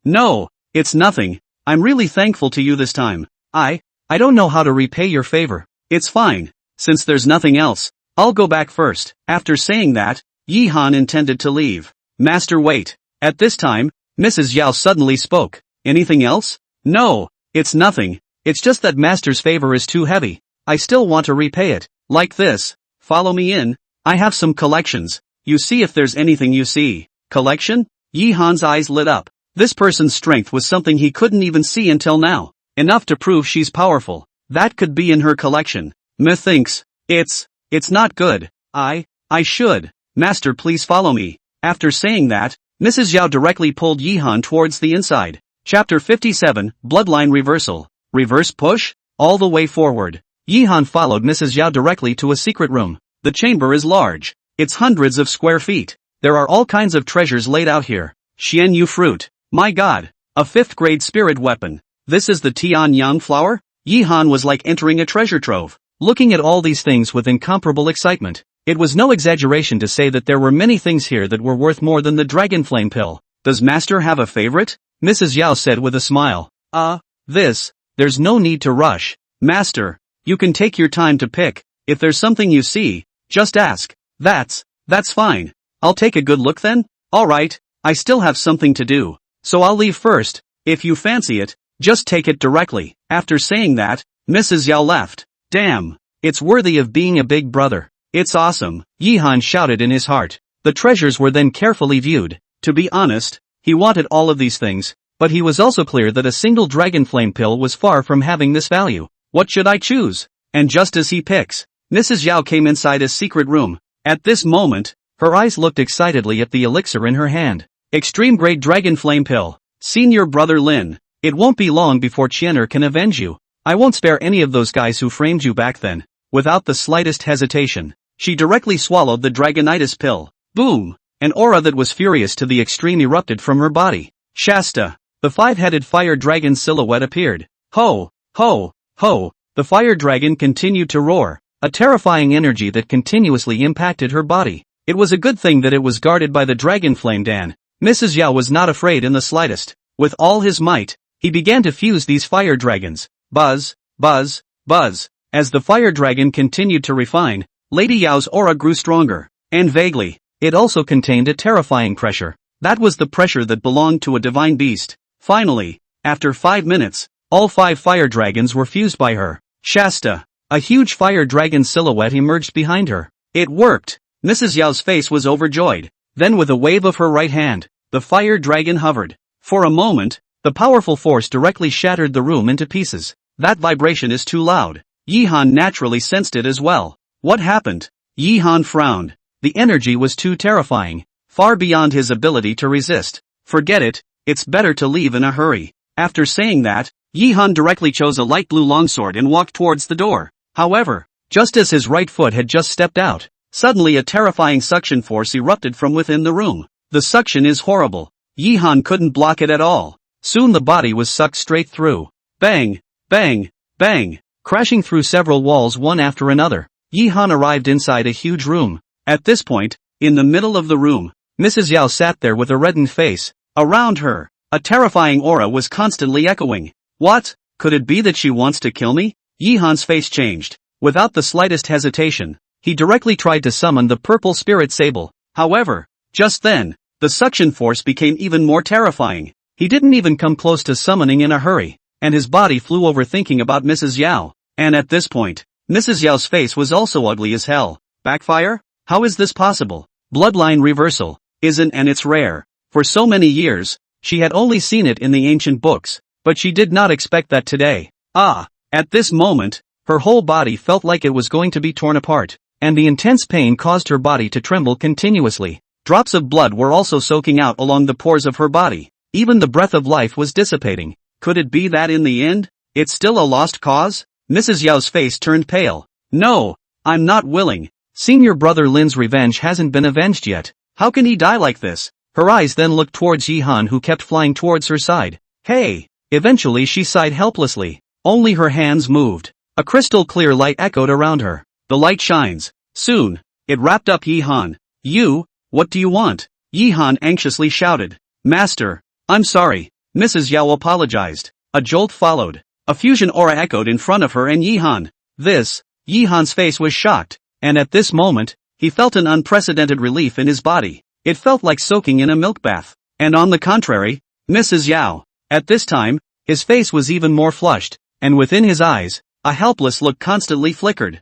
[SPEAKER 1] No, it's nothing. I'm really thankful to you this time. I don't know how to repay your favor. It's fine. since there's nothing else, I'll go back first. After saying that, Yi Han intended to leave. Master, wait. At this time, Mrs. Yao suddenly spoke. Anything else? No, it's nothing. It's just that Master's favor is too heavy. I still want to repay it. Like this. Follow me in. I have some collections. You see if there's anything you see. Collection? Yi Han's eyes lit up. This person's strength was something he couldn't even see until now. Enough to prove she's powerful. That could be in her collection. Methinks. It's not good. I should. Master, please follow me. After saying that, Mrs. Yao directly pulled Yi Han towards the inside. Chapter 57, Bloodline Reversal. Reverse push? All the way forward. Yi Han followed Mrs. Yao directly to a secret room. The chamber is large. It's hundreds of square feet. There are all kinds of treasures laid out here. Xian Yu fruit. My god. A 5th grade spirit weapon. This is the Tian Yang flower? Yi Han was like entering a treasure trove, looking at all these things with incomparable excitement. It was no exaggeration to say that there were many things here that were worth more than the dragon flame pill. Does Master have a favorite? Mrs. Yao said with a smile. There's no need to rush. Master, you can take your time to pick. If there's something you see, just ask. That's fine. I'll take a good look then? Alright, I still have something to do, so I'll leave first. If you fancy it, just take it directly. After saying that, Mrs. Yao left. Damn, it's worthy of being a big brother. It's awesome, Yi Han shouted in his heart. The treasures were then carefully viewed. To be honest, he wanted all of these things, but he was also clear that a single dragon flame pill was far from having this value. What should I choose? And just as he picks, Mrs. Yao came inside a secret room. At this moment, her eyes looked excitedly at the elixir in her hand. Extreme grade dragon flame pill. Senior brother Lin. It won't be long before Qianer can avenge you. I won't spare any of those guys who framed you back then. Without the slightest hesitation, she directly swallowed the dragonitis pill. Boom! An aura that was furious to the extreme erupted from her body. Shasta. The 5-headed fire dragon silhouette appeared. Ho! Ho! Ho! The fire dragon continued to roar, a terrifying energy that continuously impacted her body. It was a good thing that it was guarded by the dragon flame Dan. Mrs. Yao was not afraid in the slightest. With all his might, he began to fuse these fire dragons. Buzz, buzz, buzz. As the fire dragon continued to refine, Lady Yao's aura grew stronger. And vaguely, it also contained a terrifying pressure. That was the pressure that belonged to a divine beast. Finally, after 5 minutes, all 5 fire dragons were fused by her. Shasta. A huge fire dragon silhouette emerged behind her. It worked. Mrs. Yao's face was overjoyed. Then with a wave of her right hand, the fire dragon hovered. For a moment, the powerful force directly shattered the room into pieces. That vibration is too loud. Yi Han naturally sensed it as well. What happened? Yi Han frowned. The energy was too terrifying, far beyond his ability to resist. Forget it, it's better to leave in a hurry. After saying that, Yi Han directly chose a light blue longsword and walked towards the door. However, just as his right foot had just stepped out, suddenly a terrifying suction force erupted from within the room. The suction is horrible. Yi Han couldn't block it at all. Soon the body was sucked straight through. Bang! Bang! Bang! Crashing through several walls one after another, Yi Han arrived inside a huge room. At this point, in the middle of the room, Mrs. Yao sat there with a reddened face. Around her, a terrifying aura was constantly echoing. What? Could it be that she wants to kill me? Yi Han's face changed. Without the slightest hesitation, he directly tried to summon the purple spirit sable. However, just then, the suction force became even more terrifying. He didn't even come close to summoning in a hurry, and his body flew over thinking about Mrs. Yao. And at this point, Mrs. Yao's face was also ugly as hell. Backfire? How is this possible? Bloodline reversal. Isn't, and it's rare. For so many years, she had only seen it in the ancient books, but she did not expect that today. At this moment, her whole body felt like it was going to be torn apart, and the intense pain caused her body to tremble continuously. Drops of blood were also soaking out along the pores of her body. Even the breath of life was dissipating. Could it be that in the end, it's still a lost cause? Mrs. Yao's face turned pale. No, I'm not willing. Senior brother Lin's revenge hasn't been avenged yet. How can he die like this? Her eyes then looked towards Yi Han, who kept flying towards her side. Hey! Eventually she sighed helplessly. Only her hands moved. A crystal clear light echoed around her. The light shines. Soon, it wrapped up Yi Han. You, what do you want? Yi Han anxiously shouted. Master, I'm sorry. Mrs. Yao apologized. A jolt followed. A fusion aura echoed in front of her and Yi Han. This Yihan's face was shocked, and at this moment, he felt an unprecedented relief in his body. It felt like soaking in a milk bath. And on the contrary, Mrs. Yao. At this time, his face was even more flushed, and within his eyes, a helpless look constantly flickered.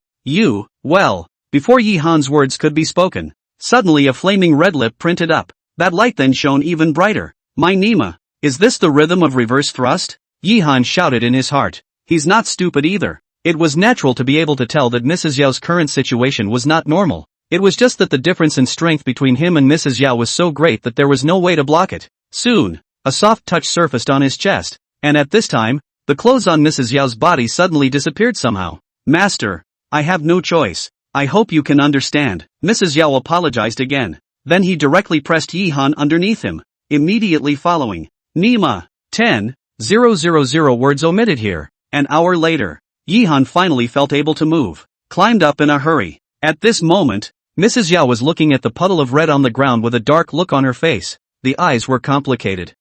[SPEAKER 1] Well, before Yihan's words could be spoken, suddenly a flaming red lip printed up. That light then shone even brighter. My Nima, is this the rhythm of reverse thrust? Yihan shouted in his heart. He's not stupid either. It was natural to be able to tell that Mrs. Yao's current situation was not normal. It was just that the difference in strength between him and Mrs. Yao was so great that there was no way to block it. Soon, a soft touch surfaced on his chest, and at this time, the clothes on Mrs. Yao's body suddenly disappeared somehow. Master, I have no choice. I hope you can understand. Mrs. Yao apologized again. Then he directly pressed Yihan underneath him, immediately following. Nima, 10,000 words omitted here. An hour later, Yihan finally felt able to move, climbed up in a hurry. At this moment, Mrs. Yao was looking at the puddle of red on the ground with a dark look on her face. The eyes were complicated.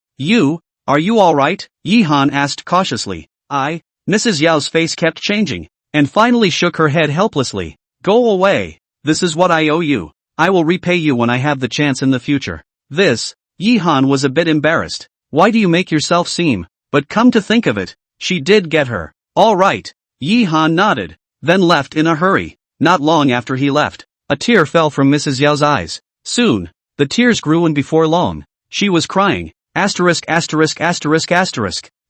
[SPEAKER 1] Are you alright? Yihan asked cautiously. Mrs. Yao's face kept changing, and finally shook her head helplessly. Go away. This is what I owe you. I will repay you when I have the chance in the future. Yihan was a bit embarrassed. Why do you make yourself seem? But come to think of it, she did get her. Alright. Yihan nodded, then left in a hurry. Not long after he left, a tear fell from Mrs. Yao's eyes. Soon, the tears grew and before long, she was crying.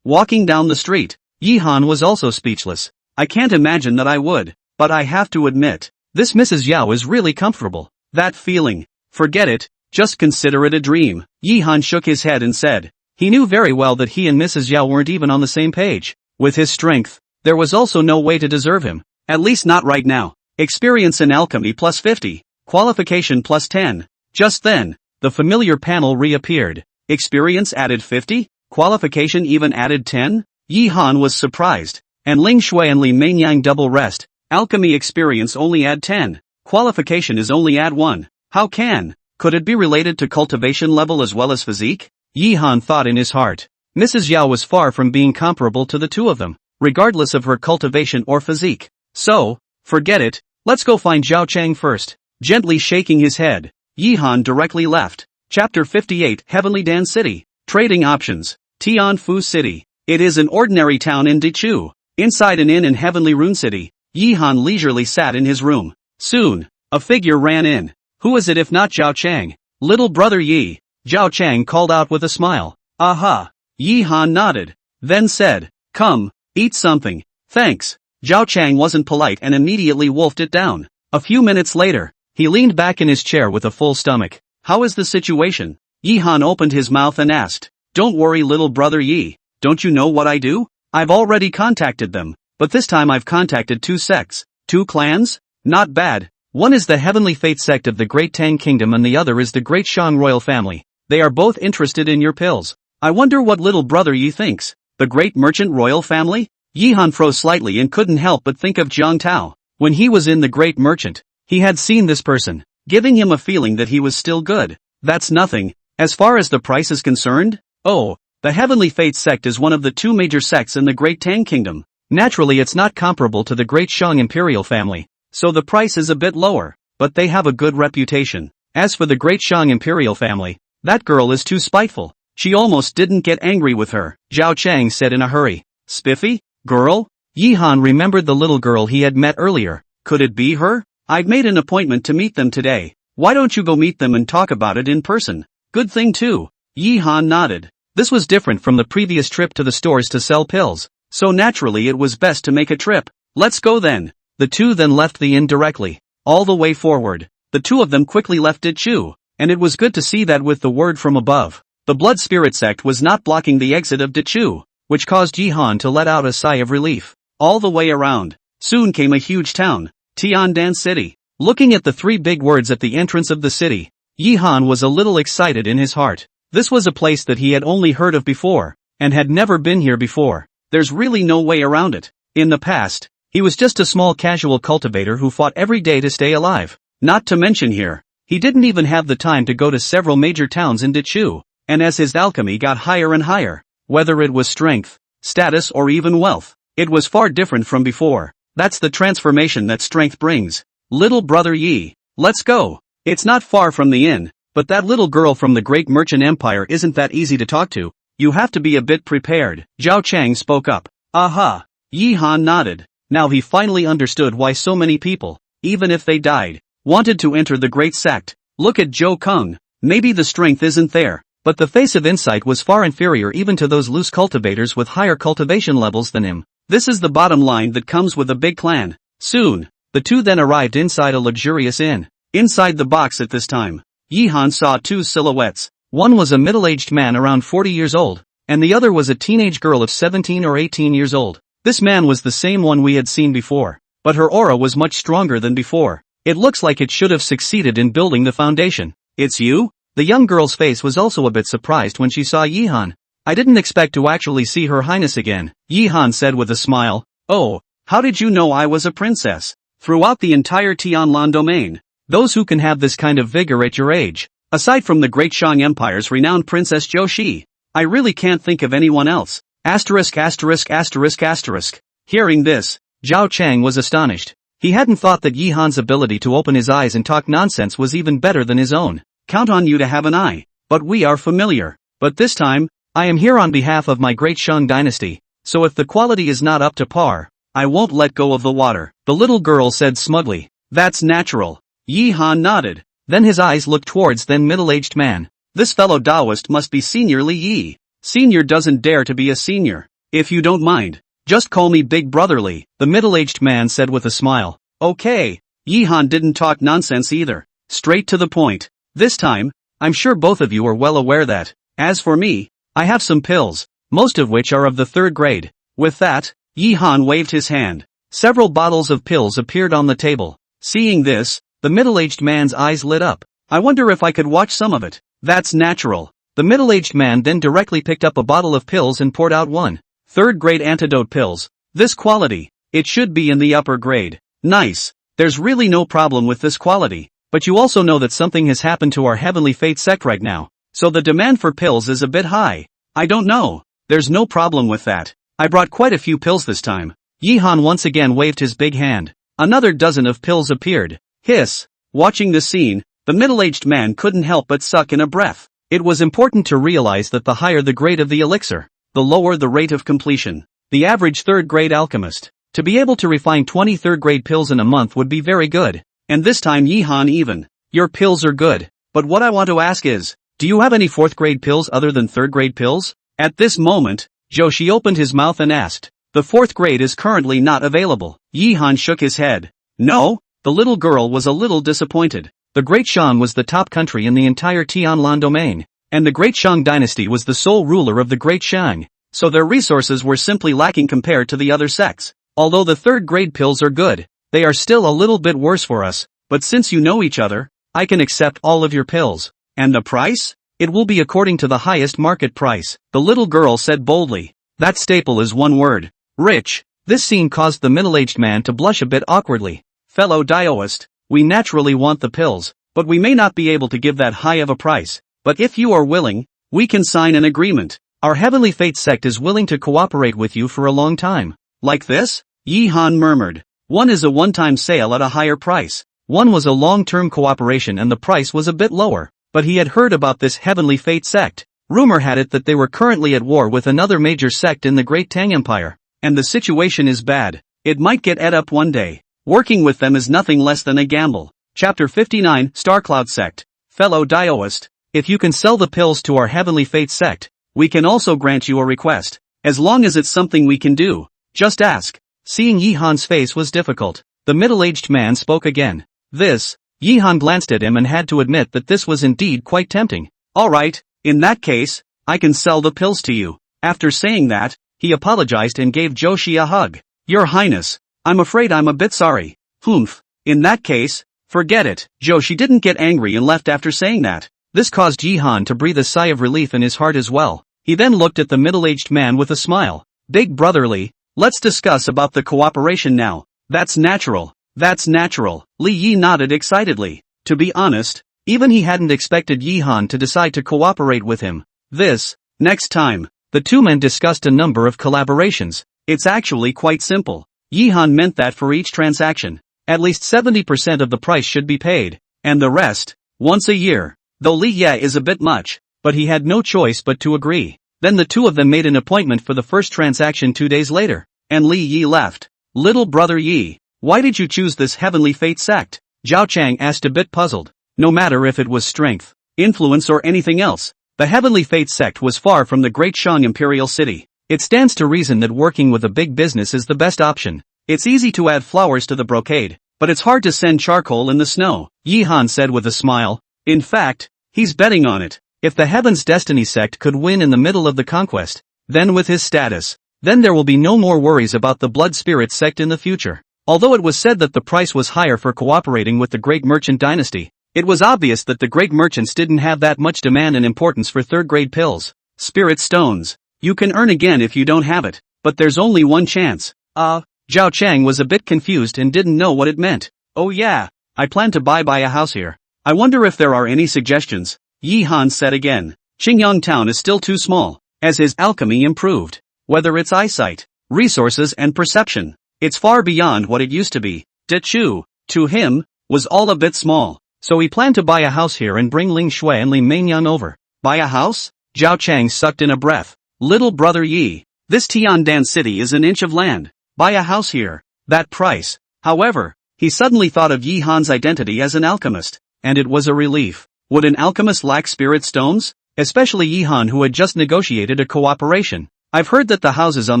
[SPEAKER 1] Walking down the street, Yihan was also speechless. I can't imagine that I would, but I have to admit, this Mrs. Yao is really comfortable. That feeling, forget it, just consider it a dream. Yihan shook his head and said, he knew very well that he and Mrs. Yao weren't even on the same page. With his strength, there was also no way to deserve him, at least not right now. Experience in alchemy plus 50, qualification plus 10. Just then, the familiar panel reappeared. Experience added 50, qualification even added 10? Yihan was surprised. And Ling Shui and Li Mainyang double rest. Alchemy experience only add 10. Qualification is only add 1. How can? Could it be related to cultivation level as well as physique? Yihan thought in his heart. Mrs. Yao was far from being comparable to the two of them, regardless of her cultivation or physique. So, forget it, let's go find Zhao Chang first. Gently shaking his head, Yihan directly left. Chapter 58 Heavenly Dan City. Trading Options. Tianfu City. It is an ordinary town in Dichu. Inside an inn in Heavenly Rune City, Yihan leisurely sat in his room. Soon, a figure ran in. Who is it if not Zhao Chang? Little brother Yi. Zhao Chang called out with a smile. Aha. Yihan nodded, then said, come, eat something. Thanks. Zhao Chang wasn't polite and immediately wolfed it down. A few minutes later, he leaned back in his chair with a full stomach. How is the situation? Yihan opened his mouth and asked. Don't worry little brother Yi. Don't you know what I do? I've already contacted them, but this time I've contacted 2 sects. 2 clans? Not bad. One is the Heavenly Fate sect of the Great Tang Kingdom and the other is the Great Shang Royal Family. They are both interested in your pills. I wonder what little brother Yi thinks. The Great Merchant Royal Family? Yihan froze slightly and couldn't help but think of Jiang Tao. When he was in the Great Merchant, he had seen this person, giving him a feeling that he was still good. That's nothing. As far as the price is concerned? Oh, the Heavenly Fate sect is one of the 2 major sects in the Great Tang Kingdom. Naturally it's not comparable to the Great Shang Imperial Family, so the price is a bit lower, but they have a good reputation. As for the Great Shang Imperial Family, that girl is too spiteful. She almost didn't get angry with her, Zhao Chang said in a hurry. Spiffy? Girl? Yihan remembered the little girl he had met earlier. Could it be her? I'd made an appointment to meet them today. Why don't you go meet them and talk about it in person? Good thing too. Yihan nodded. This was different from the previous trip to the stores to sell pills, so naturally it was best to make a trip. Let's go then. The two then left the inn directly. All the way forward, the two of them quickly left Dichu, and it was good to see that with the word from above, the Blood Spirit sect was not blocking the exit of Dichu, which caused Yihan to let out a sigh of relief. All the way around, soon came a huge town, Tiandan City. Looking at the 3 big words at the entrance of the city, Yihan was a little excited in his heart. This was a place that he had only heard of before, and had never been here before. There's really no way around it. In the past, he was just a small casual cultivator who fought every day to stay alive. Not to mention here, he didn't even have the time to go to several major towns in Dichu, and as his alchemy got higher and higher, whether it was strength, status or even wealth, it was far different from before. That's the transformation that strength brings. Little brother Yi, let's go. It's not far from the inn, but that little girl from the great merchant empire isn't that easy to talk to. You have to be a bit prepared. Zhao Chang spoke up. Aha. Yi Han nodded. Now he finally understood why so many people, even if they died, wanted to enter the great sect. Look at Zhou Kung. Maybe the strength isn't there, but the face of insight was far inferior even to those loose cultivators with higher cultivation levels than him. This is the bottom line that comes with a big clan. Soon, the two then arrived inside a luxurious inn. Inside the box at this time, Yi Han saw two silhouettes. One was a middle-aged man around 40 years old, and the other was a teenage girl of 17 or 18 years old. This man was the same one we had seen before, but her aura was much stronger than before. It looks like it should have succeeded in building the foundation. It's you? The young girl's face was also a bit surprised when she saw Yi Han. I didn't expect to actually see Her Highness again, Yi Han said with a smile. Oh, how did you know I was a princess? Throughout the entire Tianlan domain, those who can have this kind of vigor at your age, aside from the great Shang Empire's renowned Princess Zhou Shi, I really can't think of anyone else. Asterisk asterisk asterisk asterisk. Hearing this, Zhao Chang was astonished. He hadn't thought that Yi Han's ability to open his eyes and talk nonsense was even better than his own. Count on you to have an eye. But we are familiar. But this time, I am here on behalf of my great Shang dynasty, so if the quality is not up to par, I won't let go of the water, the little girl said smugly. That's natural. Yi Han nodded. Then his eyes looked towards the middle-aged man. This fellow Daoist must be Senior Li Yi. Senior doesn't dare to be a senior. If you don't mind, just call me Big Brotherly, the middle-aged man said with a smile. Okay. Yi Han didn't talk nonsense either. Straight to the point. This time, I'm sure both of you are well aware that, as for me, I have some pills, most of which are of the 3rd grade. With that, Yi Han waved his hand. Several bottles of pills appeared on the table. Seeing this, the middle-aged man's eyes lit up. I wonder if I could watch some of it. That's natural. The middle-aged man then directly picked up a bottle of pills and poured out one. 3rd grade antidote pills. This quality, it should be in the upper grade. Nice. There's really no problem with this quality. But you also know that something has happened to our Heavenly Fate sect right now, so the demand for pills is a bit high. I don't know. There's no problem with that. I brought quite a few pills this time. Yi Han once again waved his big hand. Another dozen of pills appeared. Hiss. Watching the scene, the middle-aged man couldn't help but suck in a breath. It was important to realize that the higher the grade of the elixir, the lower the rate of completion. The average 3rd grade alchemist, to be able to refine 20 3rd grade pills in a month would be very good. And this time Yi Han even. Your pills are good. But what I want to ask is, do you have any 4th grade pills other than 3rd grade pills? At this moment, Zhou Shi opened his mouth and asked. The 4th grade is currently not available. Yi Han shook his head. No? The little girl was a little disappointed. The Great Shang was the top country in the entire Tianlan domain, and the Great Shang dynasty was the sole ruler of the Great Shang, so their resources were simply lacking compared to the other sects. Although the 3rd grade pills are good, they are still a little bit worse for us, but since you know each other, I can accept all of your pills. And the price? It will be according to the highest market price, the little girl said boldly. That staple is one word. Rich. This scene caused the middle-aged man to blush a bit awkwardly. Fellow daoist, we naturally want the pills, but we may not be able to give that high of a price. But if you are willing, we can sign an agreement. Our Heavenly Fate sect is willing to cooperate with you for a long time. Like this? Yi Han murmured. One is a one-time sale at a higher price. One was a long-term cooperation and the price was a bit lower. But he had heard about this Heavenly Fate sect. Rumor had it that they were currently at war with another major sect in the Great Tang Empire. And the situation is bad. It might get ate up one day. Working with them is nothing less than a gamble. Chapter 59, Starcloud Sect. Fellow daoist, if you can sell the pills to our Heavenly Fate sect, we can also grant you a request. As long as it's something we can do, just ask. Seeing Yi Han's face was difficult. The middle-aged man spoke again. This, Yi Han glanced at him and had to admit that this was indeed quite tempting. Alright, in that case, I can sell the pills to you. After saying that, he apologized and gave Zhou Shi a hug. Your Highness, I'm afraid I'm a bit sorry. Humph. In that case, forget it. Zhou Shi didn't get angry and left after saying that. This caused Yi Han to breathe a sigh of relief in his heart as well. He then looked at the middle-aged man with a smile. Big Brotherly, let's discuss about the cooperation now. That's natural. That's natural. Li Yi nodded excitedly. To be honest, even he hadn't expected Yi Han to decide to cooperate with him. Next time, the two men discussed a number of collaborations. It's actually quite simple. Yihan meant that for each transaction, at least 70% of the price should be paid, and the rest, once a year. Though Li Ye is a bit much, but he had no choice but to agree. Then the two of them made an appointment for the first transaction 2 days later, and Li Yi left. Little brother Yi, why did you choose this heavenly fate sect? Zhao Chang asked, a bit puzzled. No matter if it was strength, influence or anything else, the heavenly fate sect was far from the great Shang imperial city. It stands to reason that working with a big business is the best option. It's easy to add flowers to the brocade, but it's hard to send charcoal in the snow, Yi Han said with a smile. In fact, he's betting on it. If the Heaven's Destiny sect could win in the middle of the conquest, then with his status, then there will be no more worries about the Blood Spirit sect in the future. Although it was said that the price was higher for cooperating with the Great Merchant Dynasty, it was obvious that the great merchants didn't have that much demand and importance for third-grade pills. Spirit stones. You can earn again if you don't have it, but there's only one chance. Zhao Chang was a bit confused and didn't know what it meant. Oh yeah, I plan to buy a house here. I wonder if there are any suggestions, Yi Han said again. Qingyang town is still too small, as his alchemy improved. Whether it's eyesight, resources and perception, it's far beyond what it used to be. Dechu, to him, was all a bit small, so he planned to buy a house here and bring Ling Shui and Li Mengyan over. Buy a house? Zhao Chang sucked in a breath. Little brother Yi, this Tiandan city is an inch of land. Buy a house here. That price. However, he suddenly thought of Yi Han's identity as an alchemist, and it was a relief. Would an alchemist lack spirit stones? Especially Yi Han, who had just negotiated a cooperation. I've heard that the houses on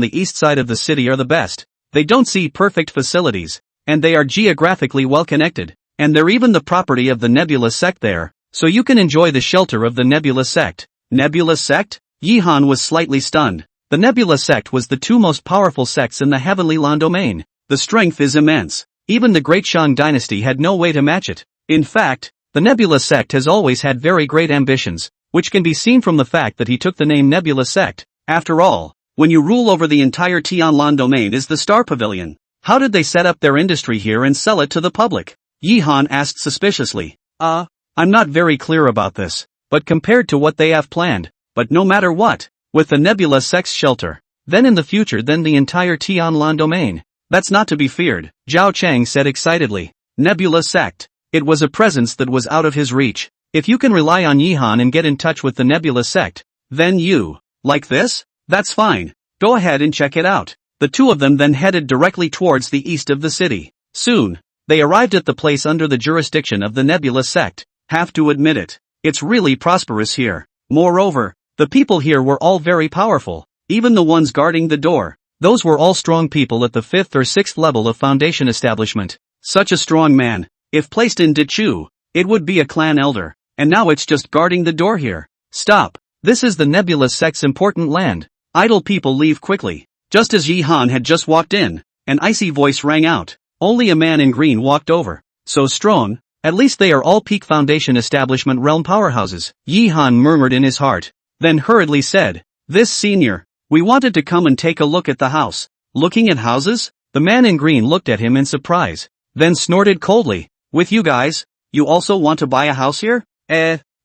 [SPEAKER 1] the east side of the city are the best. They don't see perfect facilities, and they are geographically well connected, and they're even the property of the Nebula sect there, so you can enjoy the shelter of the Nebula sect. Nebula sect? Yi Han was slightly stunned. The Nebula sect was the two most powerful sects in the Heavenly Land domain. The strength is immense. Even the Great Shang dynasty had no way to match it. In fact, the Nebula sect has always had very great ambitions, which can be seen from the fact that he took the name Nebula sect. After all, when you rule over the entire Tianlan domain is the Star Pavilion. How did they set up their industry here and sell it to the public? Yi Han asked suspiciously. I'm not very clear about this, but compared to what they have planned, but no matter what, with the Nebula sect's shelter, then in the future then the entire Tianlan domain. That's not to be feared, Zhao Chang said excitedly. Nebula sect. It was a presence that was out of his reach. If you can rely on Yi Han and get in touch with the Nebula sect, then you, like this? That's fine. Go ahead and check it out. The two of them then headed directly towards the east of the city. Soon, they arrived at the place under the jurisdiction of the Nebula sect. Have to admit it, it's really prosperous here. Moreover, the people here were all very powerful, even the ones guarding the door. Those were all strong people at the 5th or 6th level of foundation establishment. Such a strong man, if placed in Dechu, it would be a clan elder, and now it's just guarding the door here. Stop, this is the Nebula sect's important land. Idle people leave quickly. Just as Yi Han had just walked in, an icy voice rang out. Only a man in green walked over. So strong, at least they are all peak foundation establishment realm powerhouses, Yi Han murmured in his heart, then hurriedly said, this senior, we wanted to come and take a look at the house. Looking at houses? The man in green looked at him in surprise, then snorted coldly. With you guys? You also want to buy a house here?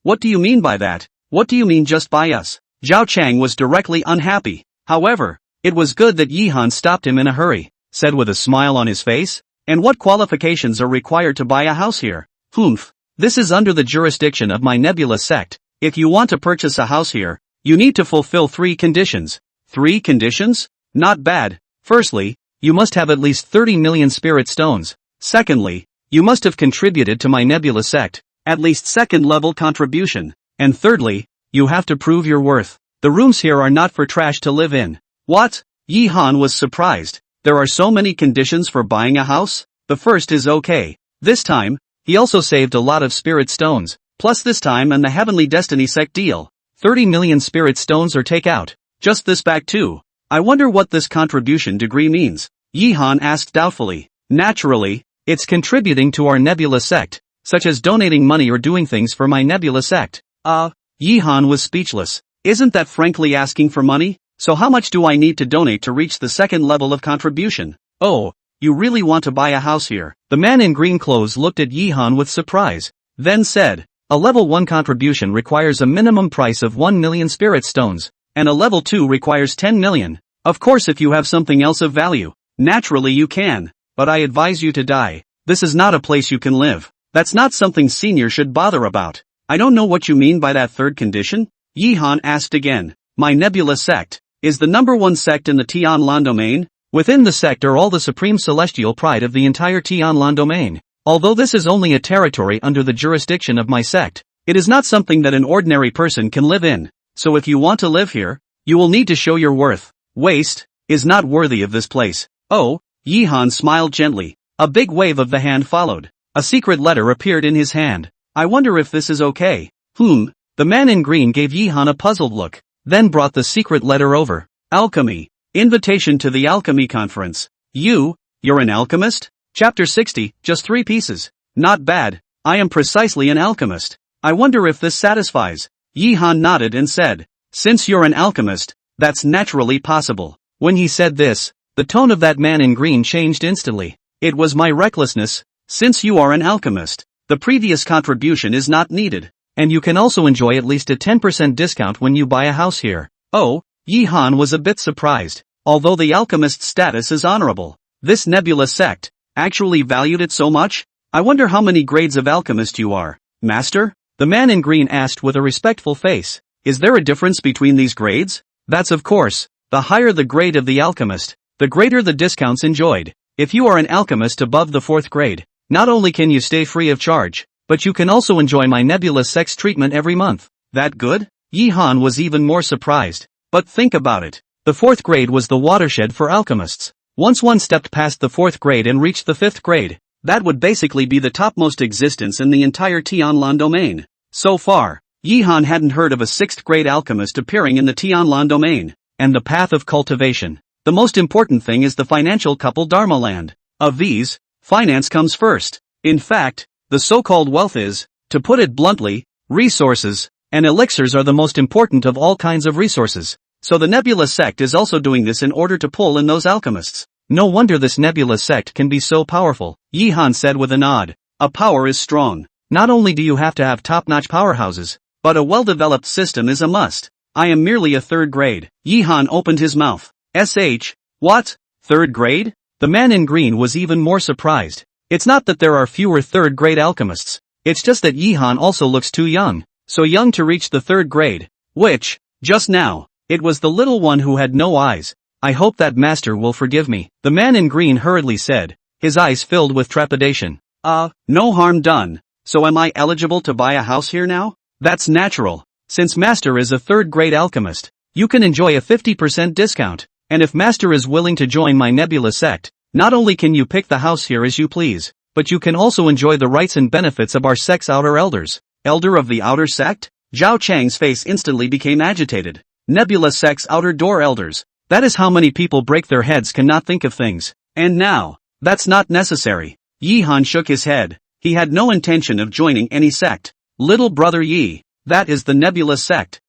[SPEAKER 1] What do you mean by that? What do you mean just buy us? Zhao Chang was directly unhappy. However, it was good that Yi Han stopped him in a hurry, said with a smile on his face. And what qualifications are required to buy a house here? This is under the jurisdiction of my Nebula sect. If you want to purchase a house here, you need to fulfill 3 conditions. 3 conditions? Not bad. Firstly, you must have at least 30 million spirit stones. Secondly, you must have contributed to my Nebula sect, at least 2nd level contribution. And thirdly, you have to prove your worth. The rooms here are not for trash to live in. What? Yi Han was surprised. There are so many conditions for buying a house? The first is okay. This time, he also saved a lot of spirit stones, plus this time and the Heavenly Destiny sect deal. 30 million spirit stones or take out. Just this back too. I wonder what this contribution degree means. Yi Han asked doubtfully. Naturally, it's contributing to our Nebula sect, such as donating money or doing things for my Nebula sect. Yi Han was speechless. Isn't that frankly asking for money? So how much do I need to donate to reach the 2nd level of contribution? Oh, you really want to buy a house here? The man in green clothes looked at Yi Han with surprise, then said, a level 1 contribution requires a minimum price of 1 million spirit stones, and a level 2 requires 10 million. Of course if you have something else of value, Naturally you can, but I advise you to die. This is not a place you can live. That's not something senior should bother about. I don't know what you mean by that third condition? Yihan asked again. My Nebula sect is the #1 sect in the Tianlan domain. Within the sect are all the supreme celestial pride of the entire Tianlan domain. Although this is only a territory under the jurisdiction of my sect, it is not something that an ordinary person can live in. So if you want to live here, you will need to show your worth. Waste is not worthy of this place. Oh, Yihan smiled gently. A big wave of the hand followed. A secret letter appeared in his hand. I wonder if this is okay. The man in green gave Yihan a puzzled look, then brought the secret letter over. Alchemy. Invitation to the alchemy conference. You're an alchemist? Chapter 60, just 3 pieces. Not bad. I am precisely an alchemist. I wonder if this satisfies. Yihan nodded and said, since you're an alchemist, that's naturally possible. When he said this, the tone of that man in green changed instantly. It was my recklessness. Since you are an alchemist, the previous contribution is not needed, and you can also enjoy at least a 10% discount when you buy a house here. Oh, Yihan was a bit surprised. Although the alchemist's status is honorable, this Nebula sect actually valued it so much? I wonder how many grades of alchemist you are. Master? The man in green asked with a respectful face. Is there a difference between these grades? That's of course. The higher the grade of the alchemist, the greater the discounts enjoyed. If you are an alchemist above the 4th grade, not only can you stay free of charge, but you can also enjoy my Nebula sex treatment every month. That good? Yihan was even more surprised. But think about it. The 4th grade was the watershed for alchemists. Once one stepped past the 4th grade and reached the 5th grade, that would basically be the topmost existence in the entire Tianlan domain. So far, Yihan hadn't heard of a 6th grade alchemist appearing in the Tianlan domain. And the path of cultivation. The most important thing is the financial couple Dharma land. Of these, finance comes first. In fact, the so-called wealth is, to put it bluntly, resources, and elixirs are the most important of all kinds of resources. So the Nebula sect is also doing this in order to pull in those alchemists. No wonder this Nebula sect can be so powerful, Yihan said with a nod. A power is strong. Not only do you have to have top-notch powerhouses, but a well-developed system is a must. I am merely a 3rd grade. Yihan opened his mouth. What? 3rd grade? The man in green was even more surprised. It's not that there are fewer 3rd grade alchemists. It's just that Yihan also looks too young. So young to reach the 3rd grade. Which, just now, it was the little one who had no eyes. I hope that master will forgive me. The man in green hurriedly said, his eyes filled with trepidation. No harm done. So am I eligible to buy a house here now? That's natural. Since master is a 3rd grade alchemist, you can enjoy a 50% discount. And if master is willing to join my Nebula sect, not only can you pick the house here as you please, but you can also enjoy the rights and benefits of our sect's outer elders. Elder of the outer sect? Zhao Chang's face instantly became agitated. Nebula sect's outer door elders. That is how many people break their heads cannot think of things. And now, that's not necessary. Yihan shook his head. He had no intention of joining any sect. Little brother Yi, that is the Nebula sect.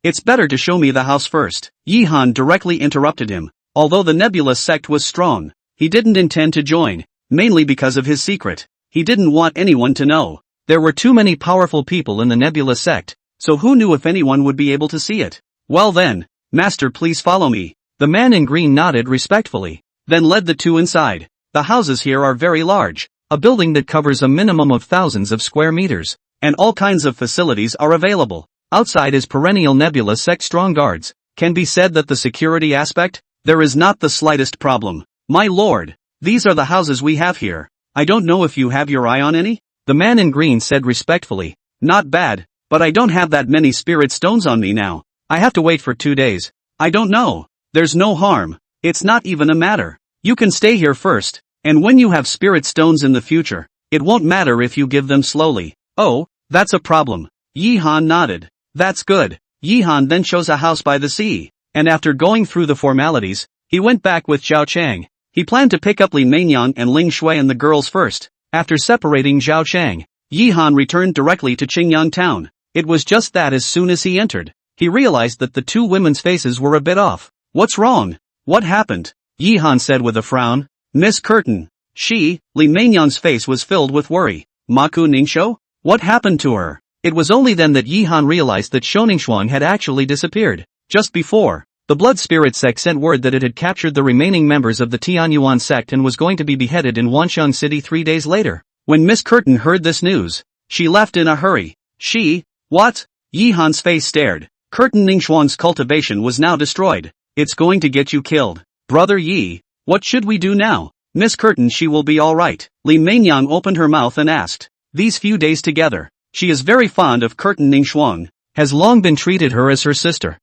[SPEAKER 1] It's better to show me the house first. Yihan directly interrupted him. Although the Nebula sect was strong, he didn't intend to join, mainly because of his secret. He didn't want anyone to know. There were too many powerful people in the Nebula sect, so who knew if anyone would be able to see it? Well then, master, please follow me. The man in green nodded respectfully, then led the two inside. The houses here are very large, a building that covers a minimum of thousands of square meters, and all kinds of facilities are available. Outside is perennial Nebula sect strong guards. Can be said that the security aspect, there is not the slightest problem. My lord, these are the houses we have here. I don't know if you have your eye on any? The man in green said respectfully. Not bad, but I don't have that many spirit stones on me now. I have to wait for 2 days. I don't know. There's no harm. It's not even a matter. You can stay here first, and when you have spirit stones in the future, it won't matter if you give them slowly. Oh, that's a problem. Yihan nodded. That's good. Yihan then chose a house by the sea, and after going through the formalities, he went back with Zhao Chang. He planned to pick up Li Meinyang and Ling Shui and the girls first. After separating Zhao Chang, Yihan returned directly to Qingyang town. It was just that as soon as he entered, he realized that the two women's faces were a bit off. What's wrong? What happened? Yihan said with a frown. Miss Curtin. Li Meinyang's face was filled with worry. Maku Ningshou? What happened to her? It was only then that Yihan realized that Shoningshuang had actually disappeared. Just before, The blood spirit sect sent word that it had captured the remaining members of the Tianyuan sect and was going to be beheaded in Wansheng City 3 days later. When Miss Curtin heard this news, she left in a hurry. What? Yi Han's face stared. Curtin Ningxuang's cultivation was now destroyed. It's going to get you killed. Brother Yi, what should we do now? Miss Curtin, she will be alright. Li Mainyang opened her mouth and asked. These few days together, she is very fond of Curtin Ningxuang, has long been treated her as her sister.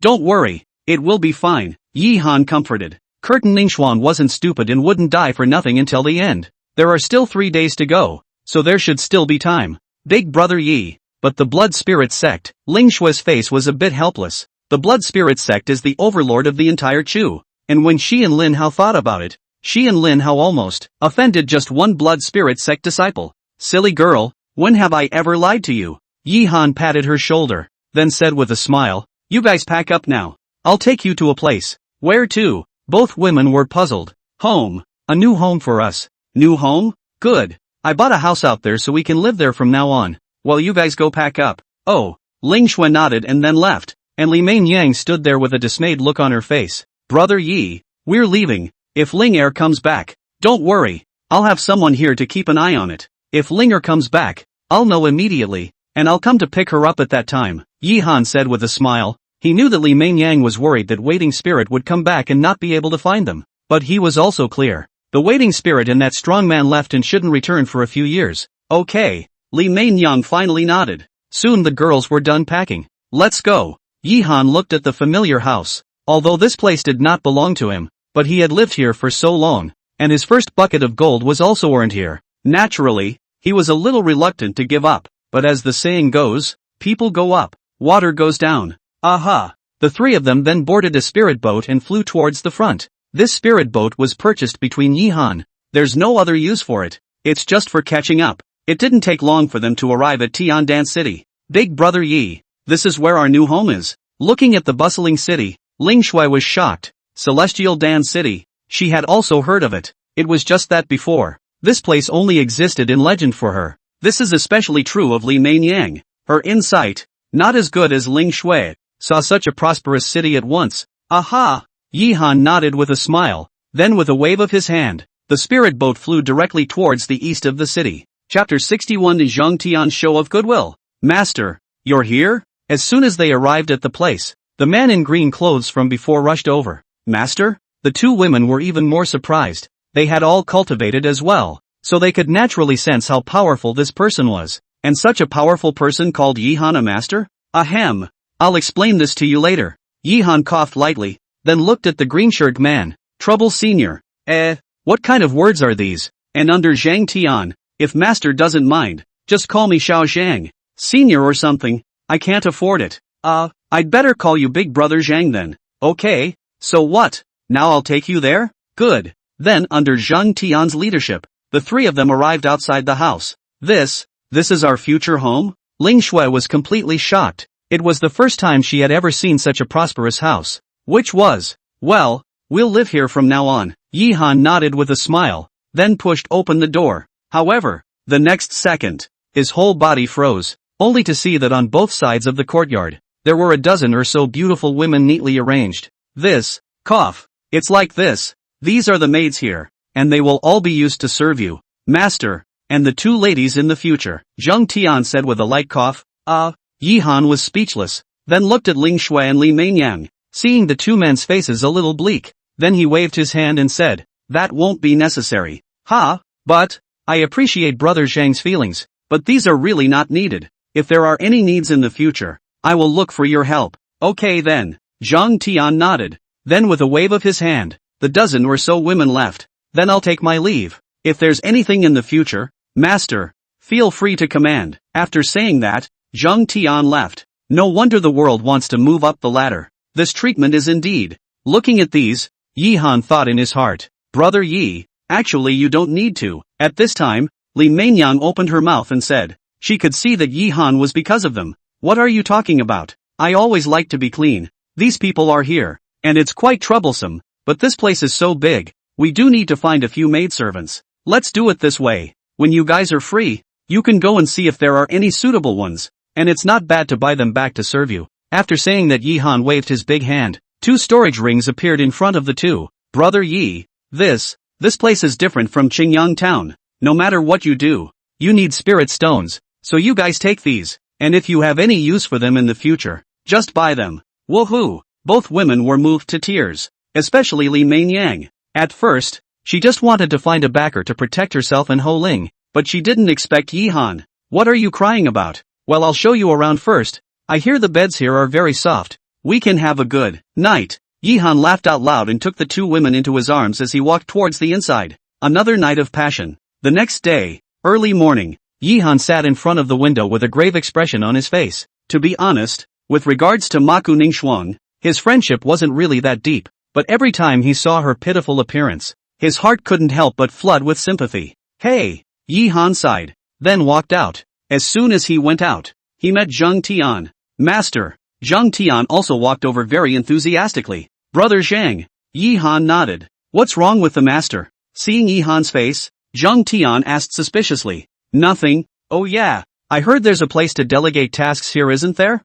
[SPEAKER 1] Don't worry, it will be fine, Yi Han comforted. Curtin Ningxuang wasn't stupid and wouldn't die for nothing until the end. There are still 3 days to go, so there should still be time. Big brother Yi. But the blood spirit sect, Ling Shui's face was a bit helpless. The blood spirit sect is the overlord of the entire Chu, and when she and Lin Hao thought about it, she and Lin Hao almost offended just one blood spirit sect disciple. Silly girl, when have I ever lied to you? Yi Han patted her shoulder, then said with a smile, you guys pack up now. I'll take you to a place. Where to? Both women were puzzled. Home. A new home for us. New home? Good. I bought a house out there so we can live there from now on. While you guys go pack up. Oh. Ling Shui nodded and then left, and Li Mainyang stood there with a dismayed look on her face. Brother Yi, we're leaving. If Ling Er comes back, don't worry. I'll have someone here to keep an eye on it. If Ling Er comes back, I'll know immediately, and I'll come to pick her up at that time, Yi Han said with a smile. He knew that Li Mainyang was worried that waiting spirit would come back and not be able to find them. But he was also clear. The waiting spirit and that strong man left and shouldn't return for a few years. Okay. Li Mainyang finally nodded. Soon the girls were done packing. Let's go. Yi Han looked at the familiar house. Although this place did not belong to him, but he had lived here for so long, and his first bucket of gold was also earned here. Naturally, he was a little reluctant to give up, but as the saying goes, people go up, water goes down. Aha! The three of them then boarded a spirit boat and flew towards the front. This spirit boat was purchased between Yi Han. There's no other use for it. It's just for catching up. It didn't take long for them to arrive at Tiandan City. Big brother Yi, this is where our new home is. Looking at the bustling city, Ling Shui was shocked. Celestial Dan City. She had also heard of it. It was just that before. This place only existed in legend for her. This is especially true of Li Mainyang. Her insight, not as good as Ling Shui, saw such a prosperous city at once. Aha! Yi Han nodded with a smile. Then with a wave of his hand, the spirit boat flew directly towards the east of the city. Chapter 61 The Zhang Tian's Show of Goodwill. Master, you're here? As soon as they arrived at the place, the man in green clothes from before rushed over. Master? The two women were even more surprised. They had all cultivated as well, so they could naturally sense how powerful this person was. And such a powerful person called Yi Han a master? Ahem. I'll explain this to you later. Yi Han coughed lightly, then looked at the green-shirt man. Trouble Senior. What kind of words are these? And under Zhang Tian, if master doesn't mind, just call me Xiao Zhang. Senior or something. I can't afford it. I'd better call you Big Brother Zhang then. Okay, so what? Now I'll take you there? Good. Then under Zhang Tian's leadership, the three of them arrived outside the house. This is our future home? Ling Shui was completely shocked. It was the first time she had ever seen such a prosperous house. Which was, well, we'll live here from now on. Yi Han nodded with a smile, then pushed open the door. However, the next second, his whole body froze, only to see that on both sides of the courtyard, there were a dozen or so beautiful women neatly arranged. It's like this. These are the maids here, and they will all be used to serve you, master, and the two ladies in the future. Zhang Tian said with a light cough. Yi Han was speechless, then looked at Ling Shui and Li Mainyang, seeing the two men's faces a little bleak. Then he waved his hand and said, that won't be necessary. But, I appreciate Brother Zhang's feelings, but these are really not needed. If there are any needs in the future, I will look for your help. Okay then. Zhang Tian nodded. Then with a wave of his hand, the dozen or so women left. Then I'll take my leave. If there's anything in the future, master, feel free to command. After saying that, Zhang Tian left. No wonder the world wants to move up the ladder. This treatment is indeed. Looking at these, Yi Han thought in his heart. Brother Yi, actually you don't need to. At this time, Li Mainyang opened her mouth and said. She could see that Yi Han was because of them. What are you talking about? I always like to be clean. These people are here, and it's quite troublesome, but this place is so big, we do need to find a few maidservants. Let's do it this way. When you guys are free, you can go and see if there are any suitable ones, and it's not bad to buy them back to serve you. After saying that, Yi Han waved his big hand. 2 storage rings appeared in front of the two. Brother Yi, this place is different from Qingyang town. No matter what you do, you need spirit stones, so you guys take these, and if you have any use for them in the future, just buy them. Woohoo! Both women were moved to tears, especially Li Mainyang. At first, she just wanted to find a backer to protect herself and Ho Ling, but she didn't expect Yi Han. What are you crying about? Well, I'll show you around first. I hear the beds here are very soft. We can have a good night. Yi Han laughed out loud and took the 2 women into his arms as he walked towards the inside. Another night of passion. The next day, early morning, Yi Han sat in front of the window with a grave expression on his face. To be honest, with regards to Maku Ningxuang, his friendship wasn't really that deep, but every time he saw her pitiful appearance, his heart couldn't help but flood with sympathy. Hey! Yi Han sighed, then walked out. As soon as he went out, he met Zheng Tian. Master. Zheng Tian also walked over very enthusiastically. Brother Zhang. Yi Han nodded. What's wrong with the master? Seeing Yi Han's face, Zheng Tian asked suspiciously. Nothing. Oh yeah, I heard there's a place to delegate tasks here, isn't there?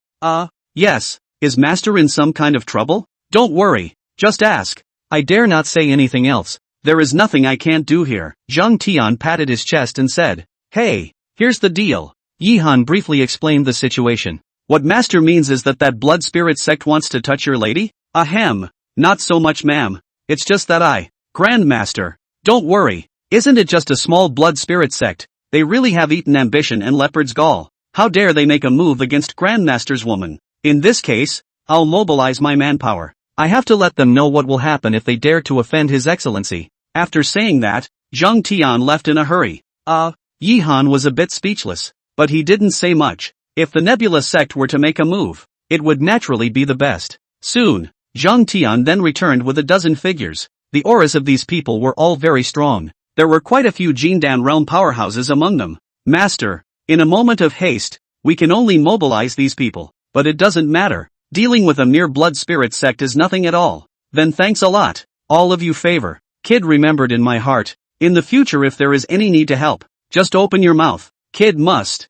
[SPEAKER 1] Yes. Is master in some kind of trouble? Don't worry, just ask. I dare not say anything else. There is nothing I can't do here. Zheng Tian patted his chest and said, Hey, here's the deal. Yi Han briefly explained the situation. What master means is that blood spirit sect wants to touch your lady? Ahem. Not so much, ma'am. It's just that Grandmaster. Don't worry. Isn't it just a small blood spirit sect? They really have eaten ambition and leopard's gall. How dare they make a move against Grandmaster's woman? In this case, I'll mobilize my manpower. I have to let them know what will happen if they dare to offend His Excellency. After saying that, Zheng Tian left in a hurry. Yi Han was a bit speechless, but he didn't say much. If the Nebula sect were to make a move, it would naturally be the best. Soon, Zheng Tian then returned with a dozen figures. The auras of these people were all very strong. There were quite a few Jindan realm powerhouses among them. Master, in a moment of haste, we can only mobilize these people, but it doesn't matter. Dealing with a mere blood spirit sect is nothing at all. Then thanks a lot. All of you favor. Kid remembered in my heart. In the future, if there is any need to help, just open your mouth. Kid must.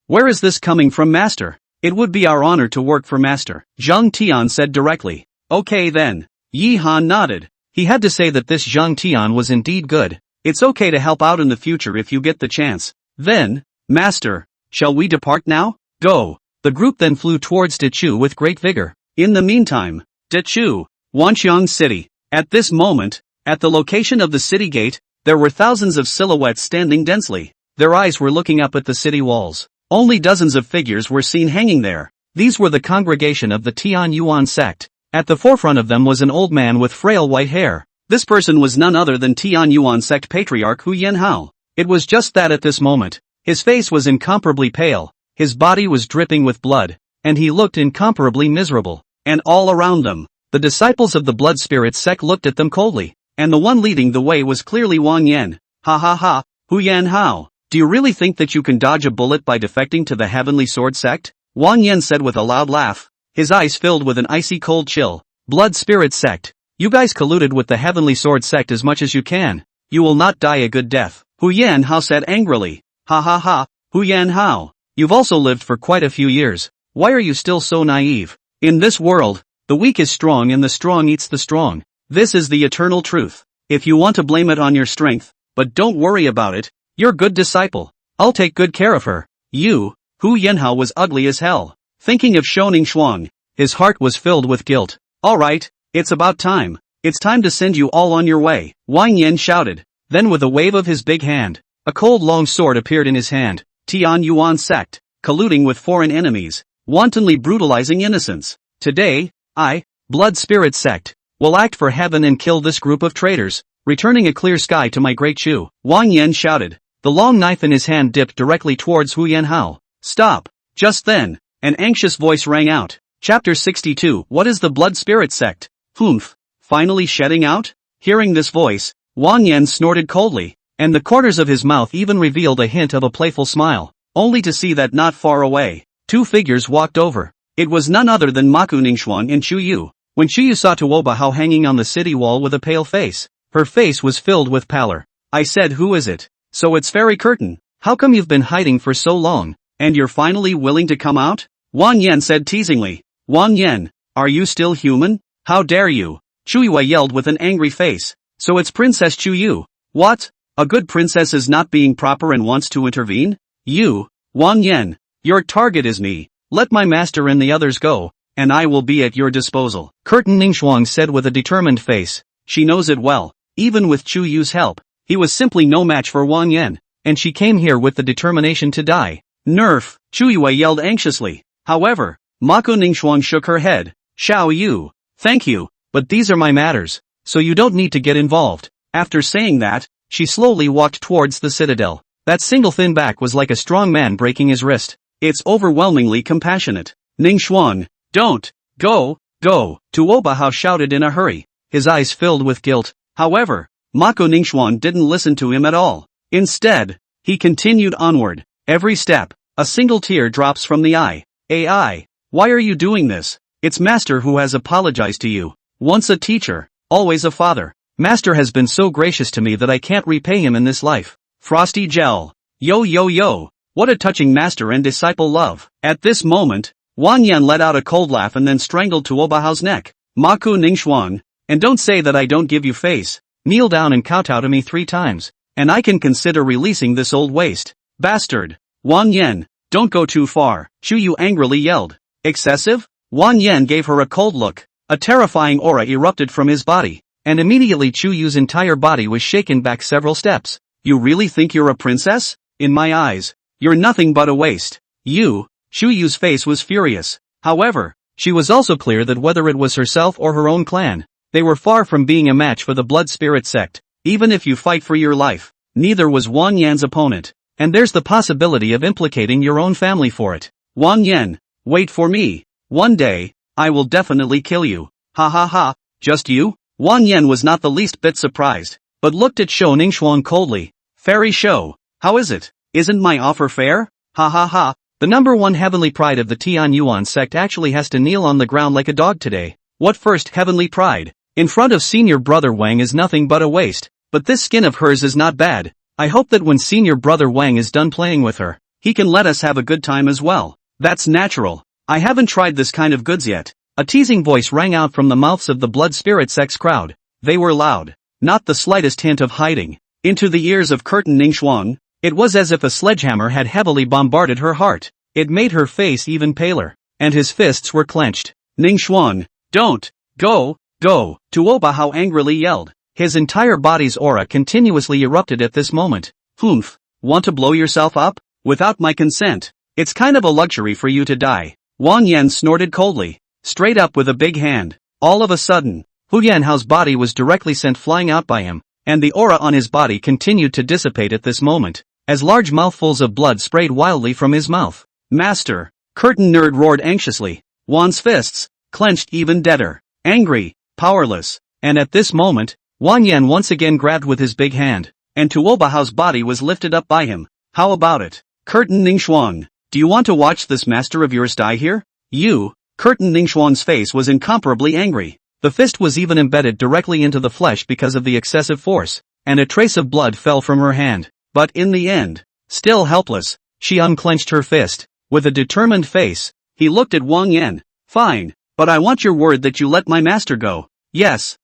[SPEAKER 1] Where is this coming from, Master? It would be our honor to work for Master, Zheng Tian said directly. Okay then. Yi Han nodded. He had to say that this Zheng Tian was indeed good. It's okay to help out in the future if you get the chance. Then, Master, shall we depart now? Go. The group then flew towards Dechu with great vigor. In the meantime, Dechu, Wanxiang City. At this moment, at the location of the city gate, there were thousands of silhouettes standing densely. Their eyes were looking up at the city walls. Only dozens of figures were seen hanging there. These were the congregation of the Tian Yuan sect. At the forefront of them was an old man with frail white hair. This person was none other than Tian Yuan sect patriarch Hu Yanhao. It was just that at this moment, his face was incomparably pale, his body was dripping with blood, and he looked incomparably miserable. And all around them, the disciples of the blood spirit sect looked at them coldly, and the one leading the way was clearly Wang Yan. Ha ha ha, Hu Yanhao. Do you really think that you can dodge a bullet by defecting to the Heavenly Sword sect? Wang Yan said with a loud laugh, his eyes filled with an icy cold chill. Blood spirit sect. You guys colluded with the Heavenly Sword sect as much as you can. You will not die a good death. Hu Yanhao said angrily. Ha ha ha, Hu Yanhao. You've also lived for quite a few years. Why are you still so naive? In this world, the weak is strong and the strong eats the strong. This is the eternal truth. If you want to blame it on your strength, but don't worry about it, you're good disciple. I'll take good care of her. Hu Yanhao was ugly as hell. Thinking of Shoning Shuang, his heart was filled with guilt. Alright, it's about time. It's time to send you all on your way, Wang Yan shouted. Then with a wave of his big hand, a cold long sword appeared in his hand. Tian Yuan sect, colluding with foreign enemies, wantonly brutalizing innocents. Today, I, Blood Spirit sect, will act for heaven and kill this group of traitors, returning a clear sky to my great Chu. Wang Yan shouted. The long knife in his hand dipped directly towards Hu Yanhao. Stop! Just then, an anxious voice rang out. Chapter 62. What is the Blood Spirit sect? Humph! Finally shedding out? Hearing this voice, Wang Yan snorted coldly, and the corners of his mouth even revealed a hint of a playful smile, only to see that not far away, two figures walked over. It was none other than Maku Ningxuan and Chu Yu. When Chu Yu saw Tuoba Hao hanging on the city wall with a pale face, her face was filled with pallor. I said, who is it? So it's Fairy Curtain. How come you've been hiding for so long, and you're finally willing to come out? Wang Yan said teasingly. Wang Yan, are you still human? How dare you? Chu Yue yelled with an angry face. So it's Princess Chu Yu. What? A good princess is not being proper and wants to intervene? You, Wang Yan, your target is me. Let my master and the others go, and I will be at your disposal. Curtain Ningxuang said with a determined face. She knows it well. Even with Chu Yu's help, he was simply no match for Wang Yan, and she came here with the determination to die. Nerf, Chu Yue yelled anxiously. However, Mako Ningxuang shook her head. Xiao Yu, thank you, but these are my matters, so you don't need to get involved. After saying that, she slowly walked towards the citadel. That single thin back was like a strong man breaking his wrist. It's overwhelmingly compassionate. Ningxuang, don't, go, go, Tuobahao shouted in a hurry, his eyes filled with guilt. However, Mako Ningxuang didn't listen to him at all. Instead, he continued onward. Every step, a single tear drops from the eye. AI, why are you doing this? It's Master who has apologized to you. Once a teacher, always a father. Master has been so gracious to me that I can't repay him in this life. Frosty Gel. Yo yo yo. What a touching master and disciple love. At this moment, Wang Yan let out a cold laugh and then strangled Tuobahao's neck. Maku Ningxuang, and don't say that I don't give you face. Kneel down and kowtow to me 3 times, and I can consider releasing this old waste. Bastard. Wang Yan, don't go too far, Chu Yu angrily yelled. Excessive? Wang Yan gave her a cold look. A terrifying aura erupted from his body, and immediately Chu Yu's entire body was shaken back several steps. You really think you're a princess? In my eyes, you're nothing but a waste. You, Chu Yu's face was furious. However, she was also clear that whether it was herself or her own clan, they were far from being a match for the Blood Spirit sect. Even if you fight for your life, neither was Wang Yan's opponent. And there's the possibility of implicating your own family for it. Wang Yan, wait for me. One day, I will definitely kill you. Ha ha ha, just you? Wang Yan was not the least bit surprised, but looked at Shou Ningxuang coldly. Fairy Shou, how is it? Isn't my offer fair? Ha ha ha, the #1 heavenly pride of the Tian Yuan sect actually has to kneel on the ground like a dog today. What first heavenly pride? In front of senior brother Wang is nothing but a waste, but this skin of hers is not bad. I hope that when senior brother Wang is done playing with her, he can let us have a good time as well. That's natural. I haven't tried this kind of goods yet. A teasing voice rang out from the mouths of the Blood Spirit sect's crowd. They were loud, not the slightest hint of hiding. Into the ears of Curtain Ningxuang, it was as if a sledgehammer had heavily bombarded her heart. It made her face even paler, and his fists were clenched. Ningxuang, don't, go, go, Tuobahao angrily yelled. His entire body's aura continuously erupted at this moment. Humph, want to blow yourself up? Without my consent. It's kind of a luxury for you to die. Wang Yan snorted coldly, straight up with a big hand. All of a sudden, Hu Yanhao's body was directly sent flying out by him, and the aura on his body continued to dissipate at this moment, as large mouthfuls of blood sprayed wildly from his mouth. Master, Curtain Nerd roared anxiously. Wan's fists, clenched even deader, angry, powerless, and at this moment, Wang Yan once again grabbed with his big hand, and Tuobahao's body was lifted up by him. How about it? Curtain Ningxuang, do you want to watch this master of yours die here? You, Curtain Ningxuang's face was incomparably angry. The fist was even embedded directly into the flesh because of the excessive force, and a trace of blood fell from her hand. But in the end, still helpless, she unclenched her fist. With a determined face, he looked at Wang Yan. Fine, but I want your word that you let my master go. Yes,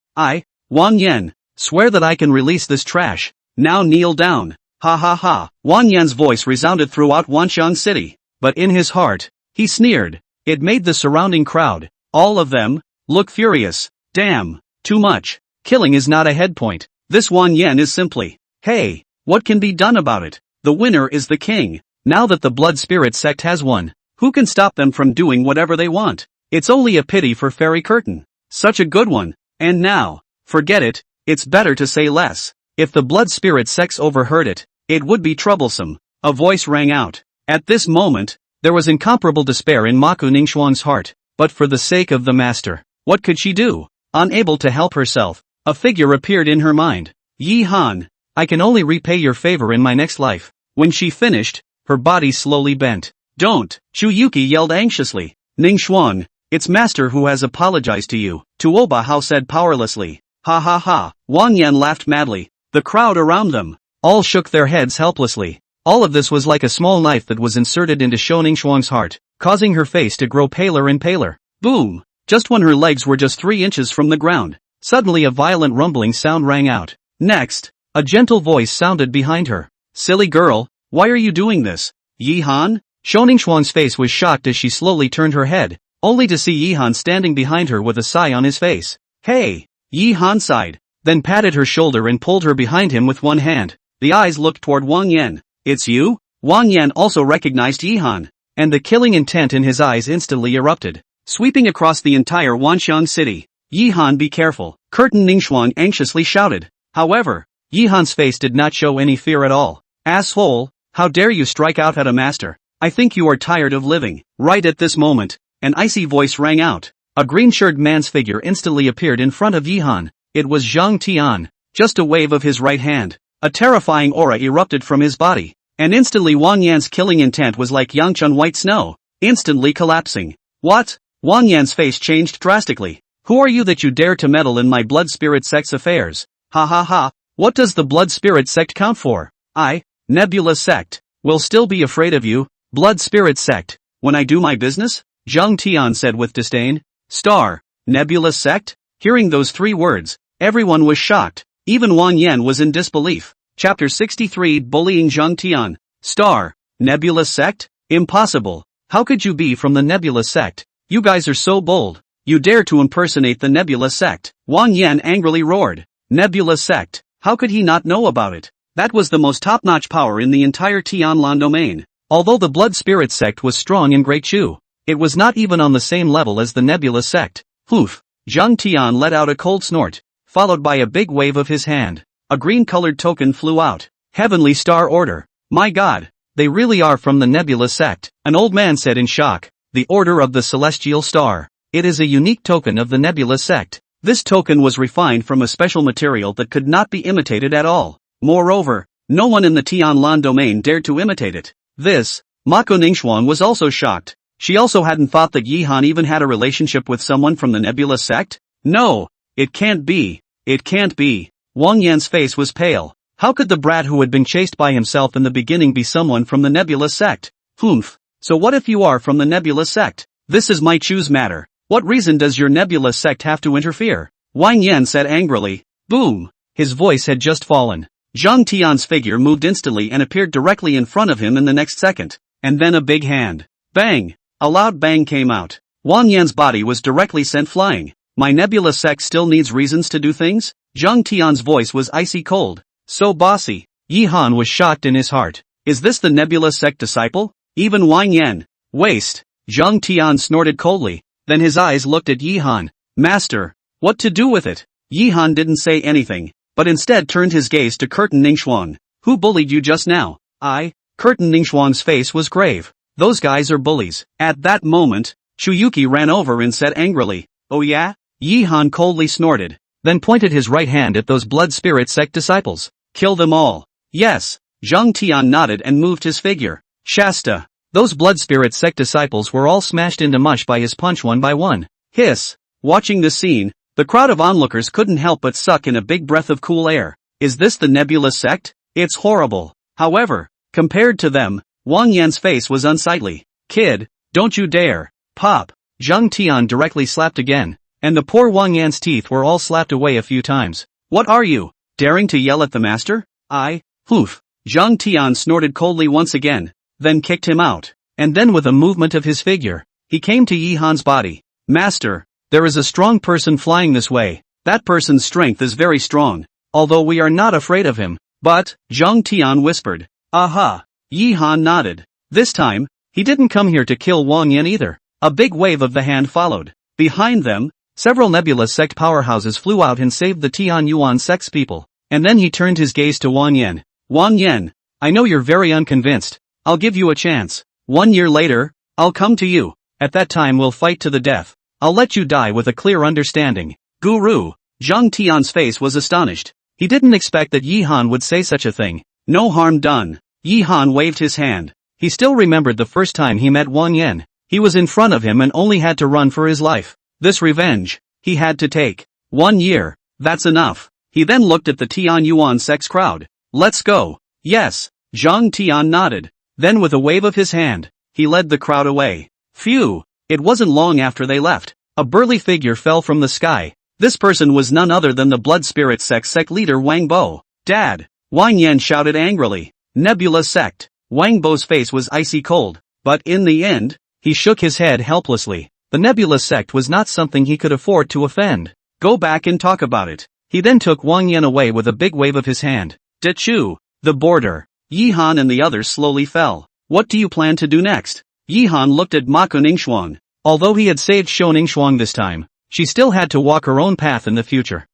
[SPEAKER 1] Wang Yan, swear that I can release this trash. Now kneel down. Ha ha ha. Wang Yan's voice resounded throughout Wanxiang City, but in his heart, he sneered. It made the surrounding crowd, all of them, look furious. Damn, too much. Killing is not a head point. This Wang Yan is simply, hey, what can be done about it? The winner is the king. Now that the Blood Spirit sect has won, who can stop them from doing whatever they want? It's only a pity for Fairy Curtain. Such a good one. And now, forget it, it's better to say less. If the Blood Spirit sects overheard it, it would be troublesome. A voice rang out. At this moment, there was incomparable despair in Maku Ningxuang's heart, but for the sake of the master, what could she do? Unable to help herself, a figure appeared in her mind. Yi Han, I can only repay your favor in my next life. When she finished, her body slowly bent. Don't, Chu Yuki yelled anxiously. Ningxuang, it's master who has apologized to you, Tuobahao said powerlessly. Ha ha ha, Wang Yan laughed madly. The crowd around them, all shook their heads helplessly. All of this was like a small knife that was inserted into Shou Ningxuang's heart, causing her face to grow paler and paler. Boom! Just when her legs were just 3 inches from the ground, suddenly a violent rumbling sound rang out. Next, a gentle voice sounded behind her. Silly girl, why are you doing this? Yi-han? Shoningshuang's face was shocked as she slowly turned her head, only to see Yi-han standing behind her with a sigh on his face. Hey! Yi-han sighed, then patted her shoulder and pulled her behind him with one hand. The eyes looked toward Wang Yan. It's you? Wang Yan also recognized Yi-han, and the killing intent in his eyes instantly erupted, sweeping across the entire Wanxiang city. Yi-han, be careful, Curtin Ningxuang anxiously shouted. However, Yi-han's face did not show any fear at all. Asshole, how dare you strike out at a master? I think you are tired of living. Right at this moment, an icy voice rang out. A green-shirted man's figure instantly appeared in front of Yi-han. It was Zhang Tian. Just a wave of his right hand, a terrifying aura erupted from his body, and instantly Wang Yan's killing intent was like Yangchun white snow, instantly collapsing. What? Wang Yan's face changed drastically. Who are you that you dare to meddle in my blood spirit sect's affairs? Ha ha ha, what does the blood spirit sect count for? I, Nebula sect, will still be afraid of you, blood spirit sect, when I do my business? Zhang Tian said with disdain. Star, Nebula sect? Hearing those 3 words, everyone was shocked, even Wang Yan was in disbelief. Chapter 63 Bullying Zhang Tian. Star, Nebula sect? Impossible. How could you be from the Nebula sect? You guys are so bold. You dare to impersonate the Nebula sect. Wang Yan angrily roared. Nebula sect, how could he not know about it? That was the most top-notch power in the entire Tianlan domain. Although the blood spirit sect was strong in Great Chu, it was not even on the same level as the Nebula sect. Poof! Zhang Tian let out a cold snort, followed by a big wave of his hand. A green-colored token flew out. Heavenly Star Order. My god, they really are from the Nebula sect, an old man said in shock. The Order of the Celestial Star. It is a unique token of the Nebula sect. This token was refined from a special material that could not be imitated at all. Moreover, no one in the Tianlan domain dared to imitate it. This, Mako Ningxuang was also shocked. She also hadn't thought that Yi-han even had a relationship with someone from the Nebula sect. No, it can't be. It can't be. Wang Yan's face was pale. How could the brat who had been chased by himself in the beginning be someone from the Nebula sect? Humph. So what if you are from the Nebula sect? This is my choose matter. What reason does your Nebula sect have to interfere? Wang Yan said angrily. Boom. His voice had just fallen. Zhang Tian's figure moved instantly and appeared directly in front of him in the next second. And then a big hand. Bang! A loud bang came out. Wang Yan's body was directly sent flying. My Nebula sect still needs reasons to do things? Zhang Tian's voice was icy cold. So bossy. Yi-han was shocked in his heart. Is this the Nebula sect disciple? Even Wang Yan. Waste. Zhang Tian snorted coldly. Then his eyes looked at Yi-han. Master, what to do with it? Yi-han didn't say anything, but instead turned his gaze to Curtin Ningxuang. Who bullied you just now? I. Curtin Ningxuang's face was grave. Those guys are bullies. At that moment, Chuyuki ran over and said angrily. Oh yeah? Yi-han coldly snorted, then pointed his right hand at those blood spirit sect disciples. Kill them all. Yes. Zhang Tian nodded and moved his figure. Shasta. Those blood spirit sect disciples were all smashed into mush by his punch one by one. Hiss. Watching this scene, the crowd of onlookers couldn't help but suck in a big breath of cool air. Is this the Nebula sect? It's horrible. However, compared to them, Wang Yan's face was unsightly. Kid, don't you dare. Pop. Zhang Tian directly slapped again, and the poor Wang Yan's teeth were all slapped away a few times. What are you, daring to yell at the master? I. Poof. Zhang Tian snorted coldly once again, then kicked him out, and then with a movement of his figure, he came to Yi-han's body. Master, there is a strong person flying this way. That person's strength is very strong, although we are not afraid of him. But, Zhang Tian whispered. Aha. Yi-han nodded. This time, he didn't come here to kill Wang Yan either. A big wave of the hand followed. Behind them, several Nebula sect powerhouses flew out and saved the Tian Yuan sect's people. And then he turned his gaze to Wang Yan. Wang Yan, I know you're very unconvinced. I'll give you a chance. 1 year later, I'll come to you. At that time we'll fight to the death. I'll let you die with a clear understanding. Guru. Zhang Tian's face was astonished. He didn't expect that Yi-han would say such a thing. No harm done. Yi-han waved his hand. He still remembered the first time he met Wang Yan. He was in front of him and only had to run for his life. This revenge, he had to take. 1 year. That's enough. He then looked at the Tian Yuan sect's crowd. Let's go. Yes. Zhang Tian nodded. Then with a wave of his hand, he led the crowd away. Phew. It wasn't long after they left. A burly figure fell from the sky. This person was none other than the blood spirit sect leader Wang Bo. Dad! Wang Yan shouted angrily. Nebula sect. Wang Bo's face was icy cold, but in the end, he shook his head helplessly. The Nebula sect was not something he could afford to offend. Go back and talk about it. He then took Wang Yan away with a big wave of his hand. Dechu! The border. Yi Han and the others slowly fell. What do you plan to do next? Yi Han looked at Ma Ningxuang. Although he had saved Shou Ningxuang this time, she still had to walk her own path in the future.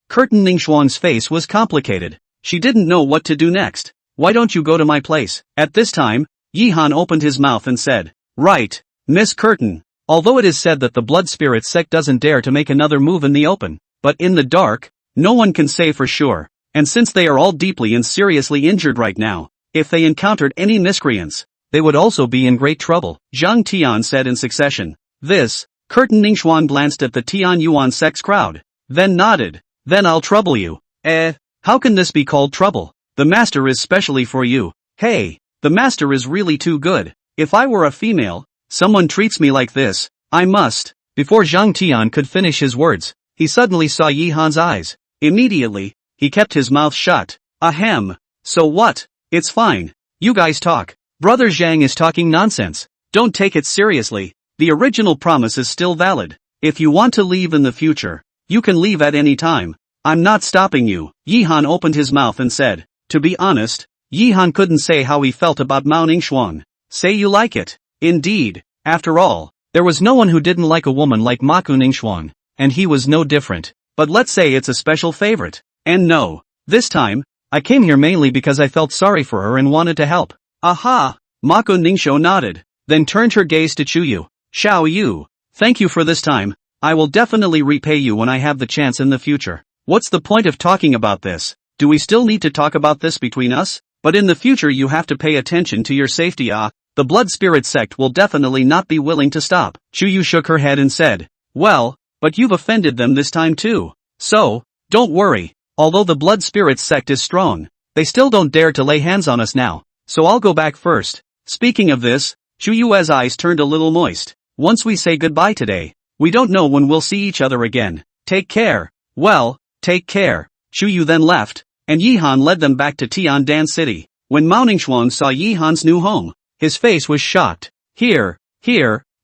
[SPEAKER 1] Curtain Ningxuang's face was complicated. She didn't know what to do next. Why don't you go to my place? At this time, Yi Han opened his mouth and said, Right, Miss Curtain. Although it is said that the blood spirit sect doesn't dare to make another move in the open, but in the dark, no one can say for sure. And since they are all deeply and seriously injured right now, if they encountered any miscreants, they would also be in great trouble, Zhang Tian said in succession. This, Curtain Ningxuan glanced at the Tian Yuan sect's crowd, then nodded. Then I'll trouble you. How can this be called trouble? The master is specially for you. Hey, the master is really too good. If I were a female, someone treats me like this, I must. Before Zhang Tian could finish his words, he suddenly saw Yi Han's eyes. Immediately, he kept his mouth shut. Ahem. So what? It's fine. You guys talk. Brother Zhang is talking nonsense. Don't take it seriously. The original promise is still valid. If you want to leave in the future, you can leave at any time. I'm not stopping you. Yi Han opened his mouth and said. To be honest, Yi Han couldn't say how he felt about Mao Ningxuang. Say you like it. Indeed. After all, there was no one who didn't like a woman like Ma Ningxuang, and he was no different. But let's say it's a special favorite. And no, this time, I came here mainly because I felt sorry for her and wanted to help. Aha! Mako Ningxu nodded, then turned her gaze to Chuyu. Xiao Yu, thank you for this time. I will definitely repay you when I have the chance in the future. What's the point of talking about this? Do we still need to talk about this between us? But in the future you have to pay attention to your safety. The blood spirit sect will definitely not be willing to stop. Chuyu shook her head and said, well, but you've offended them this time too. So, don't worry. Although the blood spirit sect is strong, they still don't dare to lay hands on us now. So I'll go back first. Speaking of this, Chuyu's eyes turned a little moist. Once we say goodbye today, we don't know when we'll see each other again. Take care. Well, take care. Chuyu then left, and Yi Han led them back to Tiandan City. When Mao Ningxuang saw Yi Han's new home, his face was shocked. Here,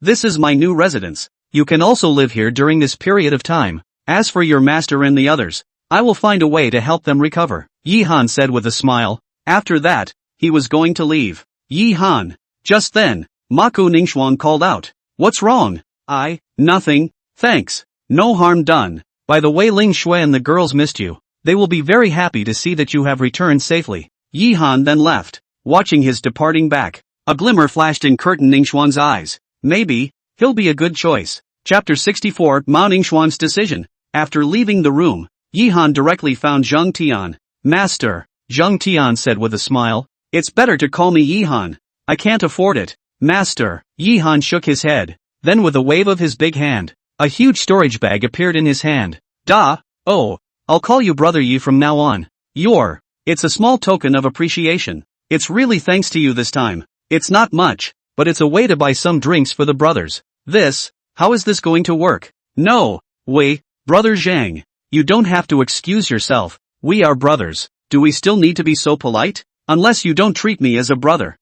[SPEAKER 1] this is my new residence. You can also live here during this period of time. As for your master and the others, I will find a way to help them recover, Yi Han said with a smile. After that, he was going to leave. Yi Han. Just then, Mako Ningxuang called out. What's wrong? Nothing, thanks. No harm done. By the way, Ling Shui and the girls missed you. They will be very happy to see that you have returned safely. Yi Han then left. Watching his departing back, a glimmer flashed in Curtain Ningxuan's eyes. Maybe, he'll be a good choice. Chapter 64 Mao Ningxuan's decision. After leaving the room, Yi Han directly found Zhang Tian. Master, Zhang Tian said with a smile. It's better to call me Yi Han. I can't afford it. Master, Yi Han shook his head. Then with a wave of his big hand, a huge storage bag appeared in his hand. I'll call you Brother Yi from now on. It's a small token of appreciation. It's really thanks to you this time. It's not much, but it's a way to buy some drinks for the brothers. How is this going to work? No, Brother Zhang. You don't have to excuse yourself. We are brothers. Do we still need to be so polite? Unless you don't treat me as a brother.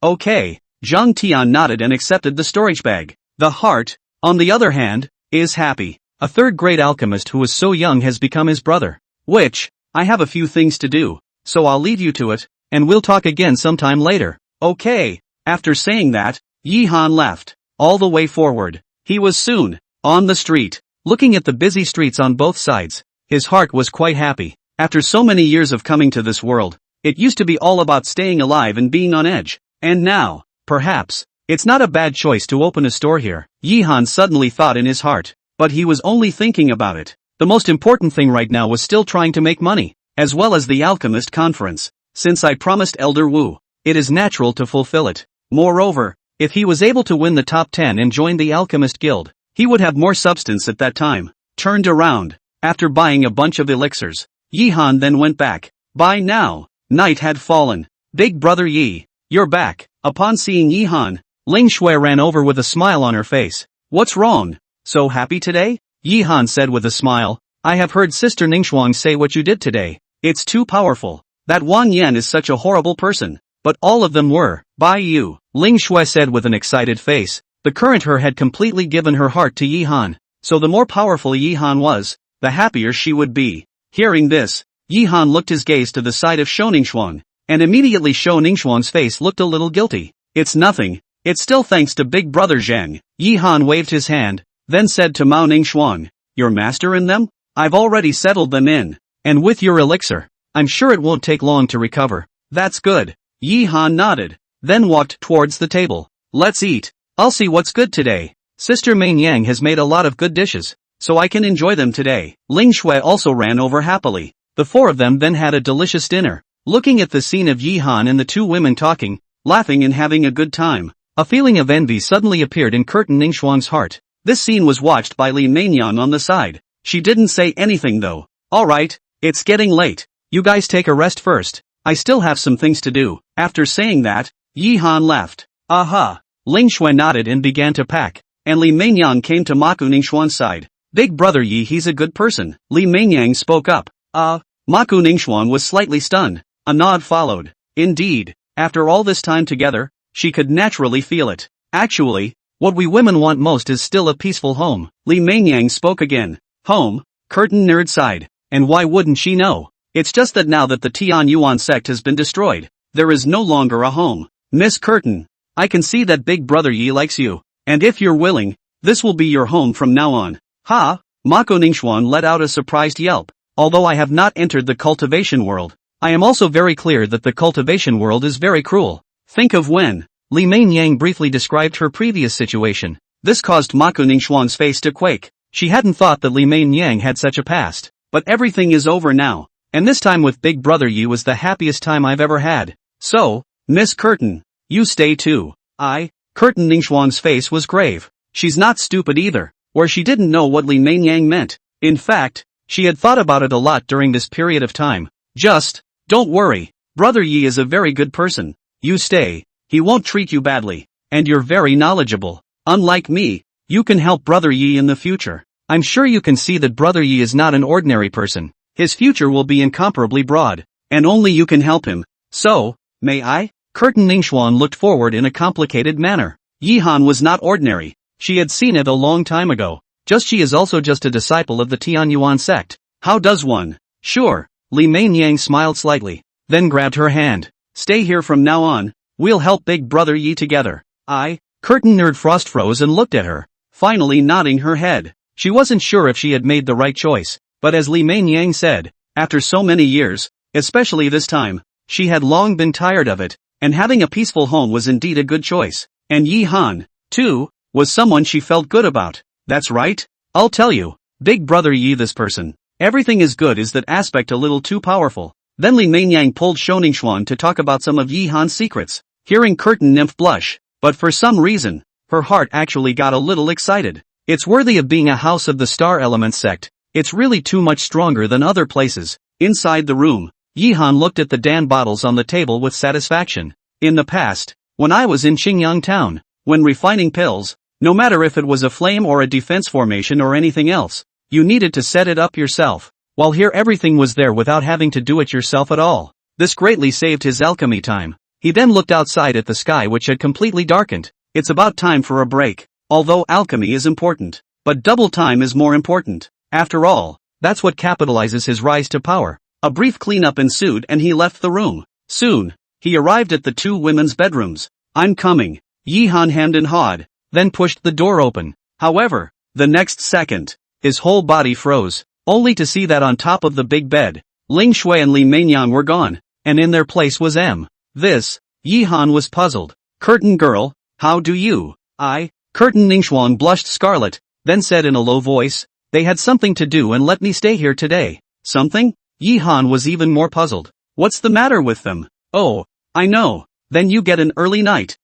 [SPEAKER 1] Okay. Zhang Tian nodded and accepted the storage bag. The heart, on the other hand, is happy. A third-grade alchemist who was so young has become his brother. I have a few things to do, so I'll leave you to it, and we'll talk again sometime later. Okay. After saying that, Yi Han left. All the way forward, he was soon on the street. Looking at the busy streets on both sides, his heart was quite happy. After so many years of coming to this world, it used to be all about staying alive and being on edge. And now, perhaps, it's not a bad choice to open a store here, Yi Han suddenly thought in his heart. But he was only thinking about it. The most important thing right now was still trying to make money, as well as the alchemist conference. Since I promised Elder Wu, it is natural to fulfill it. Moreover, if he was able to win the top 10 and join the alchemist guild, he would have more substance at that time. Turned around. After buying a bunch of elixirs, Yi Han then went back. By now, night had fallen. Big Brother Yi, you're back. Upon seeing Yi Han, Ling Shui ran over with a smile on her face. What's wrong? So happy today? Yi Han said with a smile. I have heard Sister Ningxuang say what you did today. It's too powerful. That Wang Yan is such a horrible person. But all of them were, by you, Ling Shui said with an excited face. The current her had completely given her heart to Yi Han. So the more powerful Yi Han was, the happier she would be. Hearing this, Yi Han looked his gaze to the side of Shou Ningxuang, and immediately Shou Ningxuang's face looked a little guilty. It's nothing. It's still thanks to Big Brother Zhang. Yi Han waved his hand, then said to Mao Ningxuang, your master in them? I've already settled them in. And with your elixir, I'm sure it won't take long to recover. That's good. Yi Han nodded, then walked towards the table. Let's eat. I'll see what's good today. Sister Ming Yang has made a lot of good dishes, so I can enjoy them today. Ling Shui also ran over happily. The four of them then had a delicious dinner. Looking at the scene of Yi Han and the two women talking, laughing and having a good time, a feeling of envy suddenly appeared in Curtin Ningxuang's heart. This scene was watched by Li Meinyang on the side. She didn't say anything though. Alright, it's getting late. You guys take a rest first. I still have some things to do. After saying that, Yi Han left. Aha! Ling Shui nodded and began to pack, and Li Meinyang came to Maku Ningxuan's side. Big brother Yi, he's a good person. Li Meinyang spoke up. Maku Ningxuan was slightly stunned. A nod followed. Indeed, after all this time together, she could naturally feel it. Actually, what we women want most is still a peaceful home. Li Meinyang spoke again. Home? Curtin nerd sighed. And why wouldn't she know? It's just that now that the Tian Yuan sect has been destroyed, there is no longer a home. Miss Curtin, I can see that Big Brother Yi likes you, and if you're willing, this will be your home from now on. Ha! Mako Ningxuan let out a surprised yelp. Although I have not entered the cultivation world, I am also very clear that the cultivation world is very cruel. Think of when Li Meinyang briefly described her previous situation. This caused Mako Ningxuan's face to quake. She hadn't thought that Li Meinyang had such a past. But everything is over now, and this time with Big Brother Yi was the happiest time I've ever had. So, Miss Curtin, you stay too. Curtin Ningxuan's face was grave. She's not stupid either, or she didn't know what Li Meinyang meant. In fact, she had thought about it a lot during this period of time. Just, don't worry, Brother Yi is a very good person. You stay, he won't treat you badly, and you're very knowledgeable. Unlike me, you can help Brother Yi in the future. I'm sure you can see that Brother Yi is not an ordinary person. His future will be incomparably broad, and only you can help him. So, may I? Curtin Ningxuan looked forward in a complicated manner. Yi Han was not ordinary. She had seen it a long time ago. She is also just a disciple of the Tian Yuan sect. How does one? Sure. Li Meinyang smiled slightly, then grabbed her hand. Stay here from now on. We'll help Big Brother Yi together. Curtin Nerd Frost froze and looked at her, finally nodding her head. She wasn't sure if she had made the right choice, but as Li Meinyang said, after so many years, especially this time, she had long been tired of it, and having a peaceful home was indeed a good choice. And Yi Han, too, was someone she felt good about. That's right. I'll tell you, Big Brother Yi, this person. Everything is good, is that aspect a little too powerful. Then Li Meinyang pulled Shou Ningxuan to talk about some of Yi Han's secrets. Hearing Curtin Nymph blush, but for some reason, her heart actually got a little excited. It's worthy of being a house of the Star Element sect. It's really too much stronger than other places. Inside the room, Yi Han looked at the Dan bottles on the table with satisfaction. In the past, when I was in Qingyang town, when refining pills, no matter if it was a flame or a defense formation or anything else, you needed to set it up yourself. While here everything was there without having to do it yourself at all. This greatly saved his alchemy time. He then looked outside at the sky, which had completely darkened. It's about time for a break. Although alchemy is important, but double time is more important. After all, that's what capitalizes his rise to power. A brief cleanup ensued and he left the room. Soon, he arrived at the two women's bedrooms. I'm coming, Yi Han hemmed and hawed, then pushed the door open. However, the next second, his whole body froze, only to see that on top of the big bed, Ling Shui and Li Meinyang were gone, and in their place was M. This, Yi Han was puzzled. Curtin girl, how do you? Curtin Ningxuan blushed scarlet, then said in a low voice, they had something to do and let me stay here today. Something? Yi Han was even more puzzled. What's the matter with them? Oh, I know. Then you get an early night.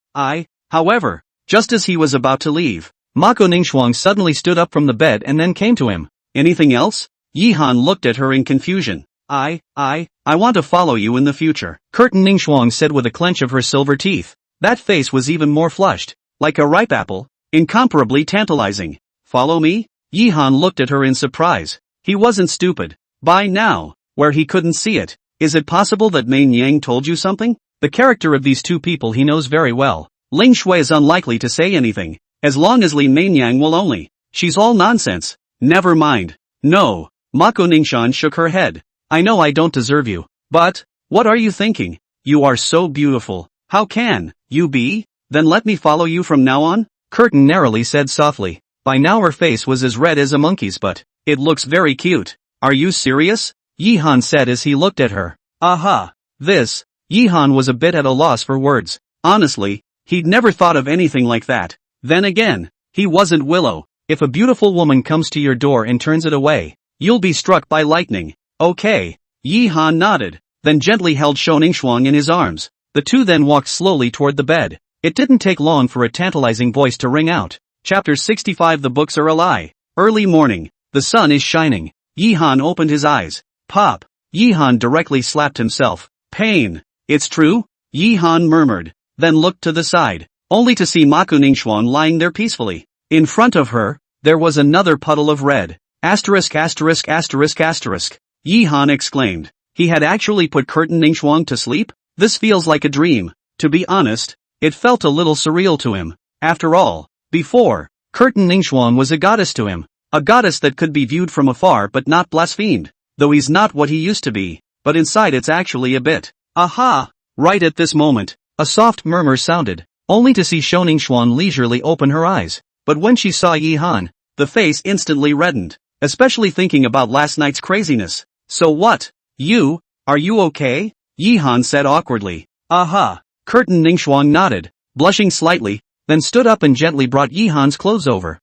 [SPEAKER 1] However, just as he was about to leave, Mako Ningxuan suddenly stood up from the bed and then came to him. Anything else? Yi Han looked at her in confusion. I want to follow you in the future, Curtin Ningxuan said with a clench of her silver teeth. That face was even more flushed, like a ripe apple, incomparably tantalizing. Follow me? Yihan looked at her in surprise. He wasn't stupid. By now, where he couldn't see it. Is it possible that Mei Yang told you something? The character of these two people he knows very well. Ling Shui is unlikely to say anything, as long as Li Meinyang will only. She's all nonsense. Never mind. No. Mako Ningxian shook her head. I know I don't deserve you. But, what are you thinking? You are so beautiful. How can you be? Then let me follow you from now on? Curtin narrowly said softly. By now her face was as red as a monkey's butt. It looks very cute. Are you serious? Yihan said as he looked at her. Aha. This. Yihan was a bit at a loss for words. Honestly, he'd never thought of anything like that. Then again, he wasn't Willow. If a beautiful woman comes to your door and turns it away, you'll be struck by lightning. Okay. Yihan nodded, then gently held Shou Ningxuang in his arms. The two then walked slowly toward the bed. It didn't take long for a tantalizing voice to ring out. Chapter 65. The books are a lie. Early morning. The sun is shining. Yihan opened his eyes. Pop. Yihan directly slapped himself. Pain. It's true? Yihan murmured, then looked to the side, only to see Mako Ningxuan lying there peacefully. In front of her, there was another puddle of red. Asterisk asterisk asterisk asterisk. Yihan exclaimed. He had actually put Curtin Ningxuang to sleep? This feels like a dream. To be honest, it felt a little surreal to him. After all, before, Curtin Ningxuang was a goddess to him. A goddess that could be viewed from afar but not blasphemed. Though he's not what he used to be, but inside it's actually a bit. Aha! Right at this moment, a soft murmur sounded, only to see Shou Ningxuan leisurely open her eyes. But when she saw Yihan, the face instantly reddened, especially thinking about last night's craziness. So what? Are you okay? Yihan said awkwardly. Aha! Curtin Ningxuan nodded, blushing slightly, then stood up and gently brought Yihan's clothes over.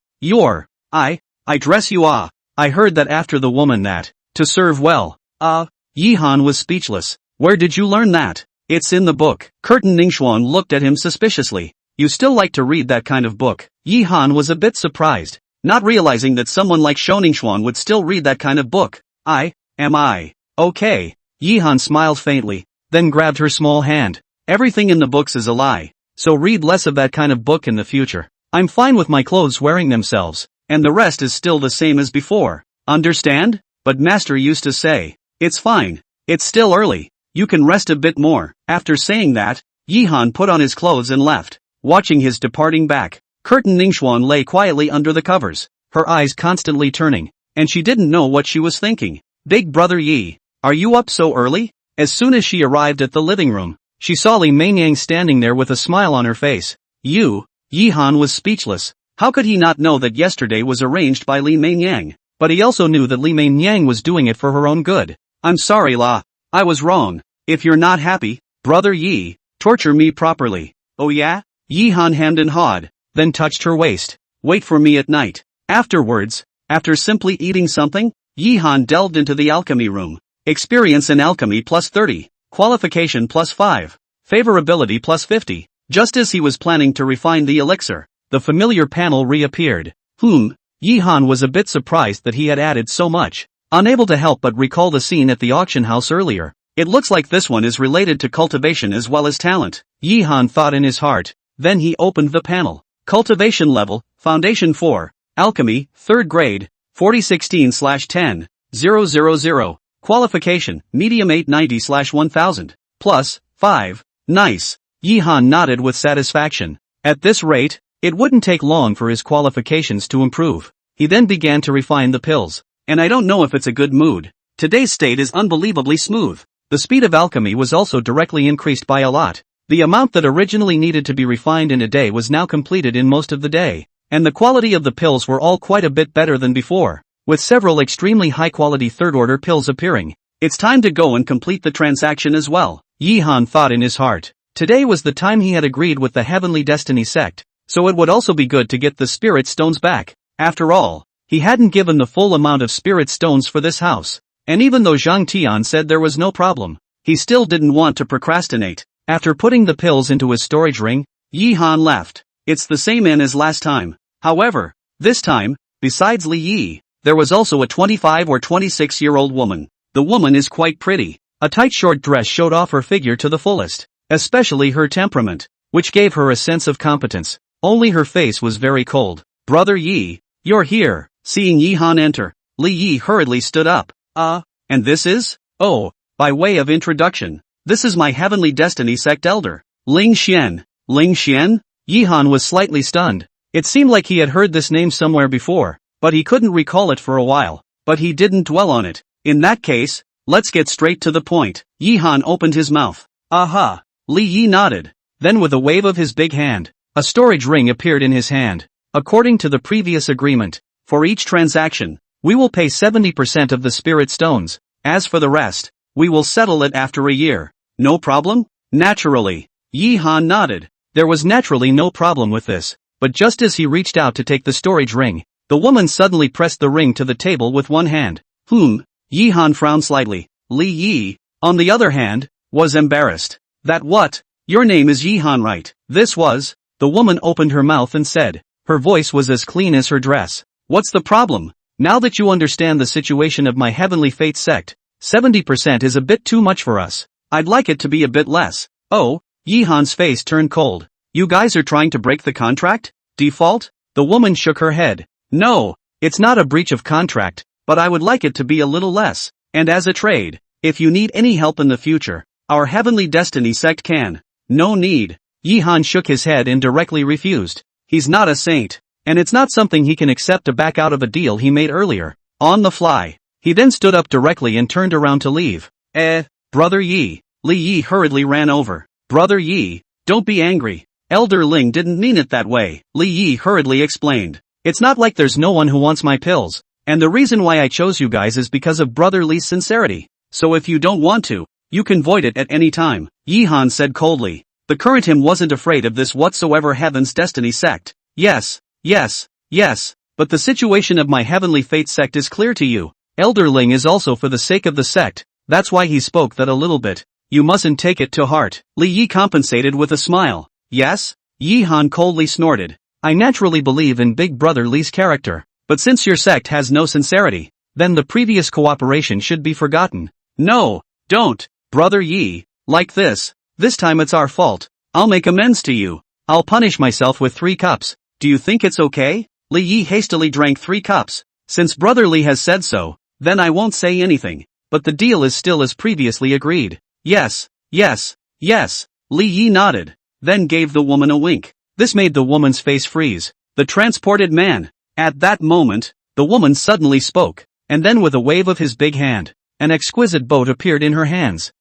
[SPEAKER 1] I dress you I heard that after the woman that, to serve well. Yihan was speechless. Where did you learn that? It's in the book. Curtin Ningxuan looked at him suspiciously. You still like to read that kind of book? Yihan was a bit surprised, not realizing that someone like Shou Ningxuan would still read that kind of book. Am I? Okay. Yihan smiled faintly, then grabbed her small hand. Everything in the books is a lie, so read less of that kind of book in the future. I'm fine with my clothes wearing themselves, and the rest is still the same as before. Understand? But Master used to say, it's fine. It's still early. You can rest a bit more. After saying that, Yihan put on his clothes and left. Watching his departing back, Curtin Ningxuan lay quietly under the covers, her eyes constantly turning, and she didn't know what she was thinking. Big brother Yi, are you up so early? As soon as she arrived at the living room, she saw Li Meinyang standing there with a smile on her face. Yihan was speechless. How could he not know that yesterday was arranged by Li Meinyang? But he also knew that Li Meinyang was doing it for her own good. I'm sorry La. I was wrong. If you're not happy, brother Yi, torture me properly. Oh yeah? Yihan hemmed and hawed, then touched her waist. Wait for me at night. Afterwards, after simply eating something, Yihan delved into the alchemy room. Experience in alchemy plus 30. Qualification plus 5. Favorability plus 50. Just as he was planning to refine the elixir, the familiar panel reappeared. Yihan was a bit surprised that he had added so much. Unable to help but recall the scene at the auction house earlier. It looks like this one is related to cultivation as well as talent. Yihan thought in his heart. Then he opened the panel. Cultivation level, Foundation 4. Alchemy, 3rd grade, 4016/10, 000. Qualification, Medium 890/1000. Plus, 5. Nice. Yihan nodded with satisfaction. At this rate, it wouldn't take long for his qualifications to improve. He then began to refine the pills. And I don't know if it's a good mood. Today's state is unbelievably smooth. The speed of alchemy was also directly increased by a lot. The amount that originally needed to be refined in a day was now completed in most of the day. And the quality of the pills were all quite a bit better than before, with several extremely high-quality third-order pills appearing. It's time to go and complete the transaction as well, Yihan thought in his heart. Today was the time he had agreed with the Heavenly Destiny sect, so it would also be good to get the spirit stones back. After all, he hadn't given the full amount of spirit stones for this house. And even though Zhang Tian said there was no problem, he still didn't want to procrastinate. After putting the pills into his storage ring, Yihan left. It's the same inn as last time. However, this time, besides Li Yi, there was also a 25 or 26-year-old woman. The woman is quite pretty. A tight short dress showed off her figure to the fullest, especially her temperament, which gave her a sense of competence. Only her face was very cold. Brother Yi, you're here. Seeing Yi Han enter, Li Yi hurriedly stood up. And this is? Oh, by way of introduction, this is my Heavenly Destiny sect elder, Ling Xian. Ling Xian? Yi Han was slightly stunned. It seemed like he had heard this name somewhere before, but he couldn't recall it for a while. But he didn't dwell on it. In that case, let's get straight to the point. Yi Han opened his mouth. Aha! Li Yi nodded. Then with a wave of his big hand, a storage ring appeared in his hand. According to the previous agreement, for each transaction, we will pay 70% of the spirit stones. As for the rest, we will settle it after a year. No problem? Naturally. Yi Han nodded. There was naturally no problem with this, but just as he reached out to take the storage ring, the woman suddenly pressed the ring to the table with one hand. Yi Han frowned slightly. Li Yi, on the other hand, was embarrassed. That what? Your name is Yi Han, right? This was. The woman opened her mouth and said. Her voice was as clean as her dress. What's the problem? Now that you understand the situation of my Heavenly Fate sect, 70% is a bit too much for us. I'd like it to be a bit less. Oh, Yi Han's face turned cold. You guys are trying to break the contract? Default? The woman shook her head. No, it's not a breach of contract, but I would like it to be a little less. And as a trade, if you need any help in the future, our Heavenly Destiny sect can. No need. Yi Han shook his head and directly refused. He's not a saint, and it's not something he can accept to back out of a deal he made earlier. On the fly, he then stood up directly and turned around to leave. Brother Yi. Li Yi hurriedly ran over. Brother Yi, don't be angry. Elder Ling didn't mean it that way. Li Yi hurriedly explained. It's not like there's no one who wants my pills, and the reason why I chose you guys is because of Brother Li's sincerity. So if you don't want to, you can void it at any time. Yi Han said coldly. The current him wasn't afraid of this whatsoever Heaven's Destiny sect. Yes, but the situation of my Heavenly Fate sect is clear to you. Elder Ling is also for the sake of the sect, that's why he spoke that a little bit. You mustn't take it to heart. Li Yi compensated with a smile. Yes? Yi Han coldly snorted. I naturally believe in Big Brother Li's character, but since your sect has no sincerity, then the previous cooperation should be forgotten. No, don't, Brother Yi, like this. This time it's our fault. I'll make amends to you. I'll punish myself with 3 cups. Do you think it's okay? Li Yi hastily drank 3 cups. Since Brother Li has said so, then I won't say anything. But the deal is still as previously agreed. Yes. Li Yi nodded, then gave the woman a wink. This made the woman's face freeze. The transported man. At that moment, the woman suddenly spoke, and then with a wave of his big hand, an exquisite boat appeared in her hands.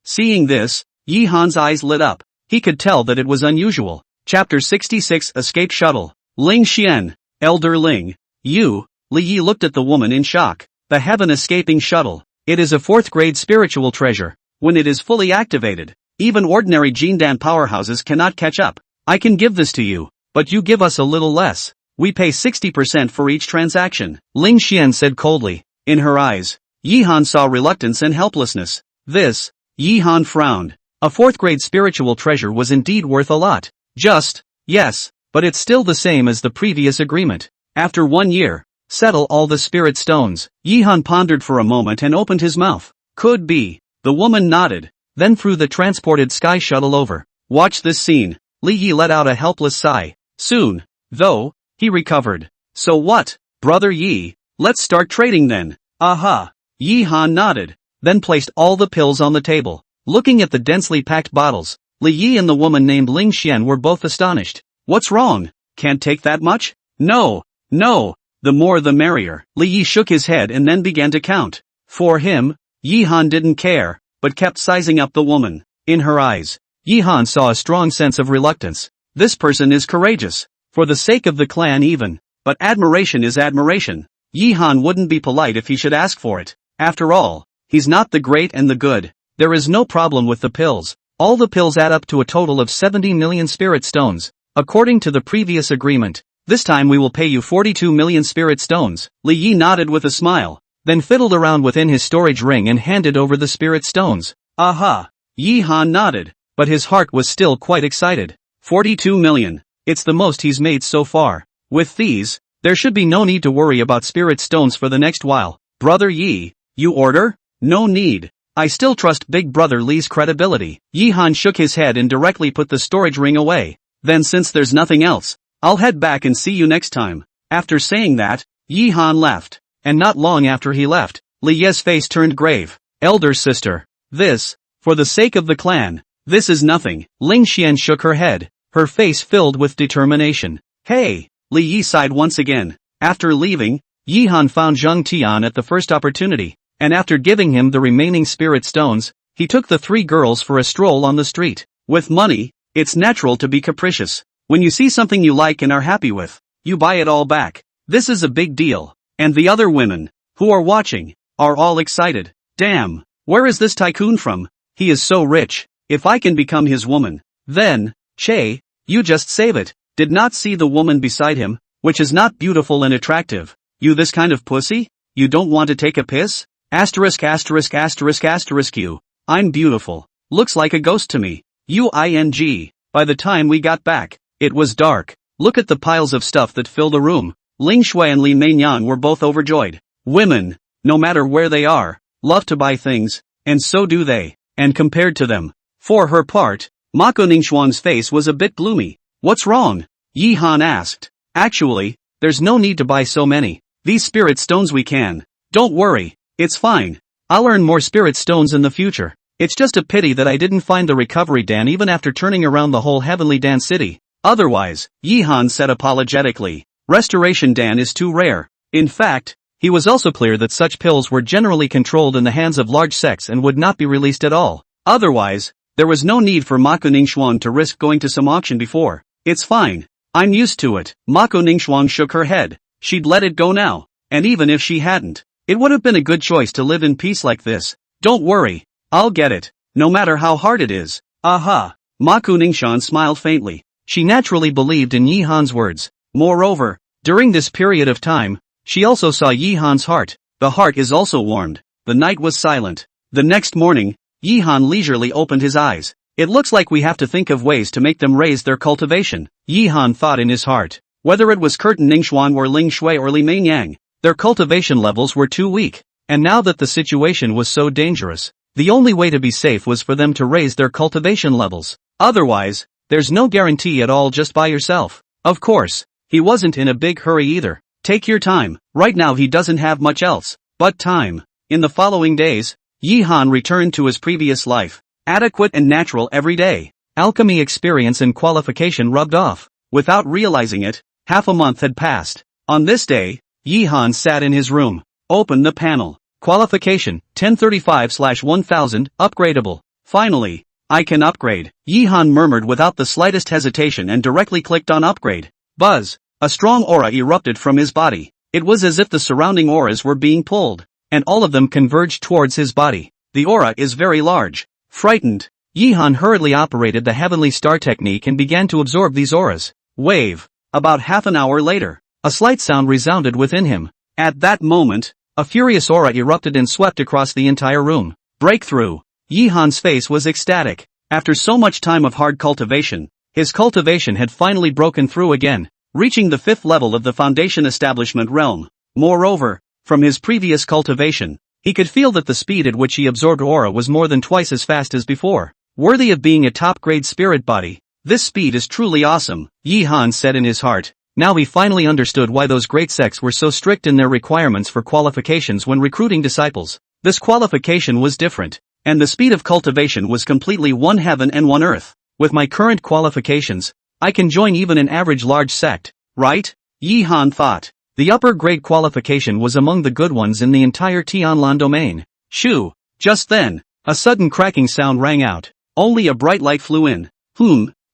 [SPEAKER 1] Seeing this, Yi Han's eyes lit up. He could tell that it was unusual. Chapter 66 Escape Shuttle. Ling Xian, Elder Ling. You. Li Yi looked at the woman in shock. The Heaven Escaping Shuttle. It is a 4th grade spiritual treasure. When it is fully activated, even ordinary Jindan powerhouses cannot catch up. I can give this to you, but you give us a little less. We pay 60% for each transaction. Ling Xian said coldly. In her eyes, Yi Han saw reluctance and helplessness. This, Yi Han frowned. A 4th grade spiritual treasure was indeed worth a lot. Yes, but it's still the same as the previous agreement. After 1 year, settle all the spirit stones. Yi Han pondered for a moment and opened his mouth. Could be. The woman nodded, then threw the transported sky shuttle over. Watch this scene. Li Yi let out a helpless sigh. Soon, though, he recovered. So what, Brother Yi? Let's start trading then. Aha. Yi Han nodded, then placed all the pills on the table. Looking at the densely packed bottles, Li Yi and the woman named Ling Xian were both astonished. What's wrong? Can't take that much? No, the more the merrier. Li Yi shook his head and then began to count. For him, Yi Han didn't care, but kept sizing up the woman. In her eyes, Yi Han saw a strong sense of reluctance. This person is courageous, for the sake of the clan even, but admiration is admiration. Yi Han wouldn't be polite if he should ask for it. After all, he's not the great and the good. There is no problem with the pills. All the pills add up to a total of 70 million spirit stones. According to the previous agreement, this time we will pay you 42 million spirit stones. Li Yi nodded with a smile, then fiddled around within his storage ring and handed over the spirit stones. Aha! Yi Han nodded, but his heart was still quite excited. 42 million. It's the most he's made so far. With these, there should be no need to worry about spirit stones for the next while. Brother Yi, you order? No need. I still trust Big Brother Li's credibility. Yi Han shook his head and directly put the storage ring away. Then since there's nothing else, I'll head back and see you next time. After saying that, Yi Han left. And not long after he left, Li Ye's face turned grave. Elder sister. For the sake of the clan, this is nothing. Ling Xian shook her head, her face filled with determination. Hey! Li Yi sighed once again. After leaving, Yi Han found Zheng Tian at the first opportunity, and after giving him the remaining spirit stones, he took the 3 girls for a stroll on the street. With money, it's natural to be capricious. When you see something you like and are happy with, you buy it all back. This is a big deal. And the other women, who are watching, are all excited. Damn, where is this tycoon from? He is so rich. If I can become his woman, then, Che, you just save it. Did not see the woman beside him, which is not beautiful and attractive. You this kind of pussy? You don't want to take a piss? Asterisk asterisk asterisk asterisk you. I'm beautiful. Looks like a ghost to me. UING. By the time we got back, it was dark. Look at the piles of stuff that fill the room. Ling Shui and Li Meinyang were both overjoyed. Women, no matter where they are, love to buy things, and so do they. And compared to them, for her part, Mako Ningxuan's face was a bit gloomy. What's wrong? Yi Han asked. Actually, there's no need to buy so many. These spirit stones we can. Don't worry, it's fine. I'll earn more spirit stones in the future. It's just a pity that I didn't find the recovery Dan even after turning around the whole Heavenly Dan city. Otherwise, Yi Han said apologetically, Restoration Dan is too rare. In fact, he was also clear that such pills were generally controlled in the hands of large sects and would not be released at all. Otherwise, there was no need for Mako Ningxuan to risk going to some auction before. It's fine. I'm used to it. Mako Ningxuan shook her head. She'd let it go now. And even if she hadn't, it would have been a good choice to live in peace like this. Don't worry. I'll get it. No matter how hard it is. Aha. Mako Ningxuan smiled faintly. She naturally believed in Yi Han's words. Moreover, during this period of time, she also saw Yi Han's heart. The heart is also warmed. The night was silent. The next morning, Yi Han leisurely opened his eyes. It looks like we have to think of ways to make them raise their cultivation. Yi Han thought in his heart. Whether it was Curtin Ningxuan or Ling Shui or Li Meinyang, their cultivation levels were too weak. And now that the situation was so dangerous, the only way to be safe was for them to raise their cultivation levels. Otherwise, there's no guarantee at all just by yourself. Of course, he wasn't in a big hurry either. Take your time. Right now he doesn't have much else but time. In the following days, Yi Han returned to his previous life. Adequate and natural every day. Alchemy experience and qualification rubbed off. Without realizing it, half a month had passed. On this day, Yi Han sat in his room. Open the panel. Qualification, 1035/1000, upgradable. Finally, I can upgrade. Yi Han murmured without the slightest hesitation and directly clicked on upgrade. Buzz. A strong aura erupted from his body. It was as if the surrounding auras were being pulled, and all of them converged towards his body. The aura is very large. Frightened, Yi Han hurriedly operated the Heavenly Star technique and began to absorb these auras. Wave. About half an hour later, a slight sound resounded within him. At that moment, a furious aura erupted and swept across the entire room. Breakthrough. Yi Han's face was ecstatic. After so much time of hard cultivation, his cultivation had finally broken through again, reaching the 5th level of the Foundation Establishment realm. Moreover, from his previous cultivation, he could feel that the speed at which he absorbed aura was more than twice as fast as before. Worthy of being a top-grade spirit body, this speed is truly awesome, Yi Han said in his heart. Now he finally understood why those great sects were so strict in their requirements for qualifications when recruiting disciples. This qualification was different, and the speed of cultivation was completely one heaven and one earth. With my current qualifications, I can join even an average large sect, right? Yi Han thought. The upper grade qualification was among the good ones in the entire Tianlan domain. Shoo! Just then, a sudden cracking sound rang out. Only a bright light flew in.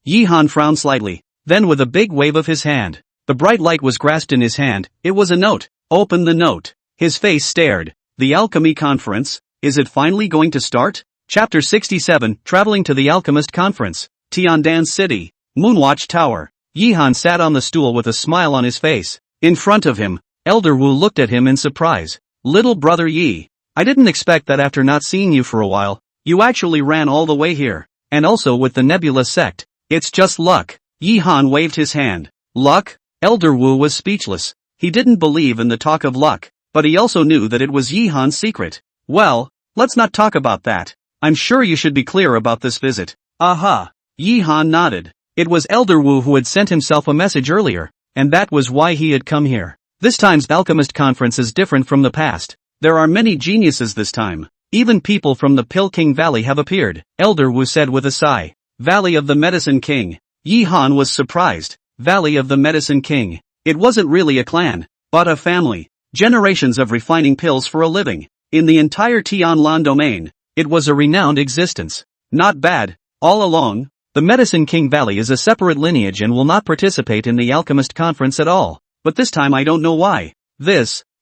[SPEAKER 1] Yi Han frowned slightly. Then with a big wave of his hand, the bright light was grasped in his hand. It was a note. Open the note. His face stared. The Alchemy Conference, is it finally going to start? Chapter 67, Traveling to the Alchemist Conference. Tiandan City. Moonwatch Tower. Yi Han sat on the stool with a smile on his face. In front of him, Elder Wu looked at him in surprise. Little brother Yi, I didn't expect that after not seeing you for a while, you actually ran all the way here. And also with the Nebula sect. It's just luck. Yi Han waved his hand. Luck? Elder Wu was speechless. He didn't believe in the talk of luck, but he also knew that it was Yi Han's secret. Well, let's not talk about that. I'm sure you should be clear about this visit. Aha. Yi Han nodded. It was Elder Wu who had sent himself a message earlier, and that was why he had come here. This time's alchemist conference is different from the past. There are many geniuses this time. Even people from the Pill King Valley have appeared, Elder Wu said with a sigh. Valley of the Medicine King. Yi Han was surprised. Valley of the Medicine King. It wasn't really a clan, but a family. Generations of refining pills for a living. In the entire Tianlan domain, it was a renowned existence. Not bad. All along, the Medicine King Valley is a separate lineage and will not participate in the alchemist conference at all. But this time I don't know why.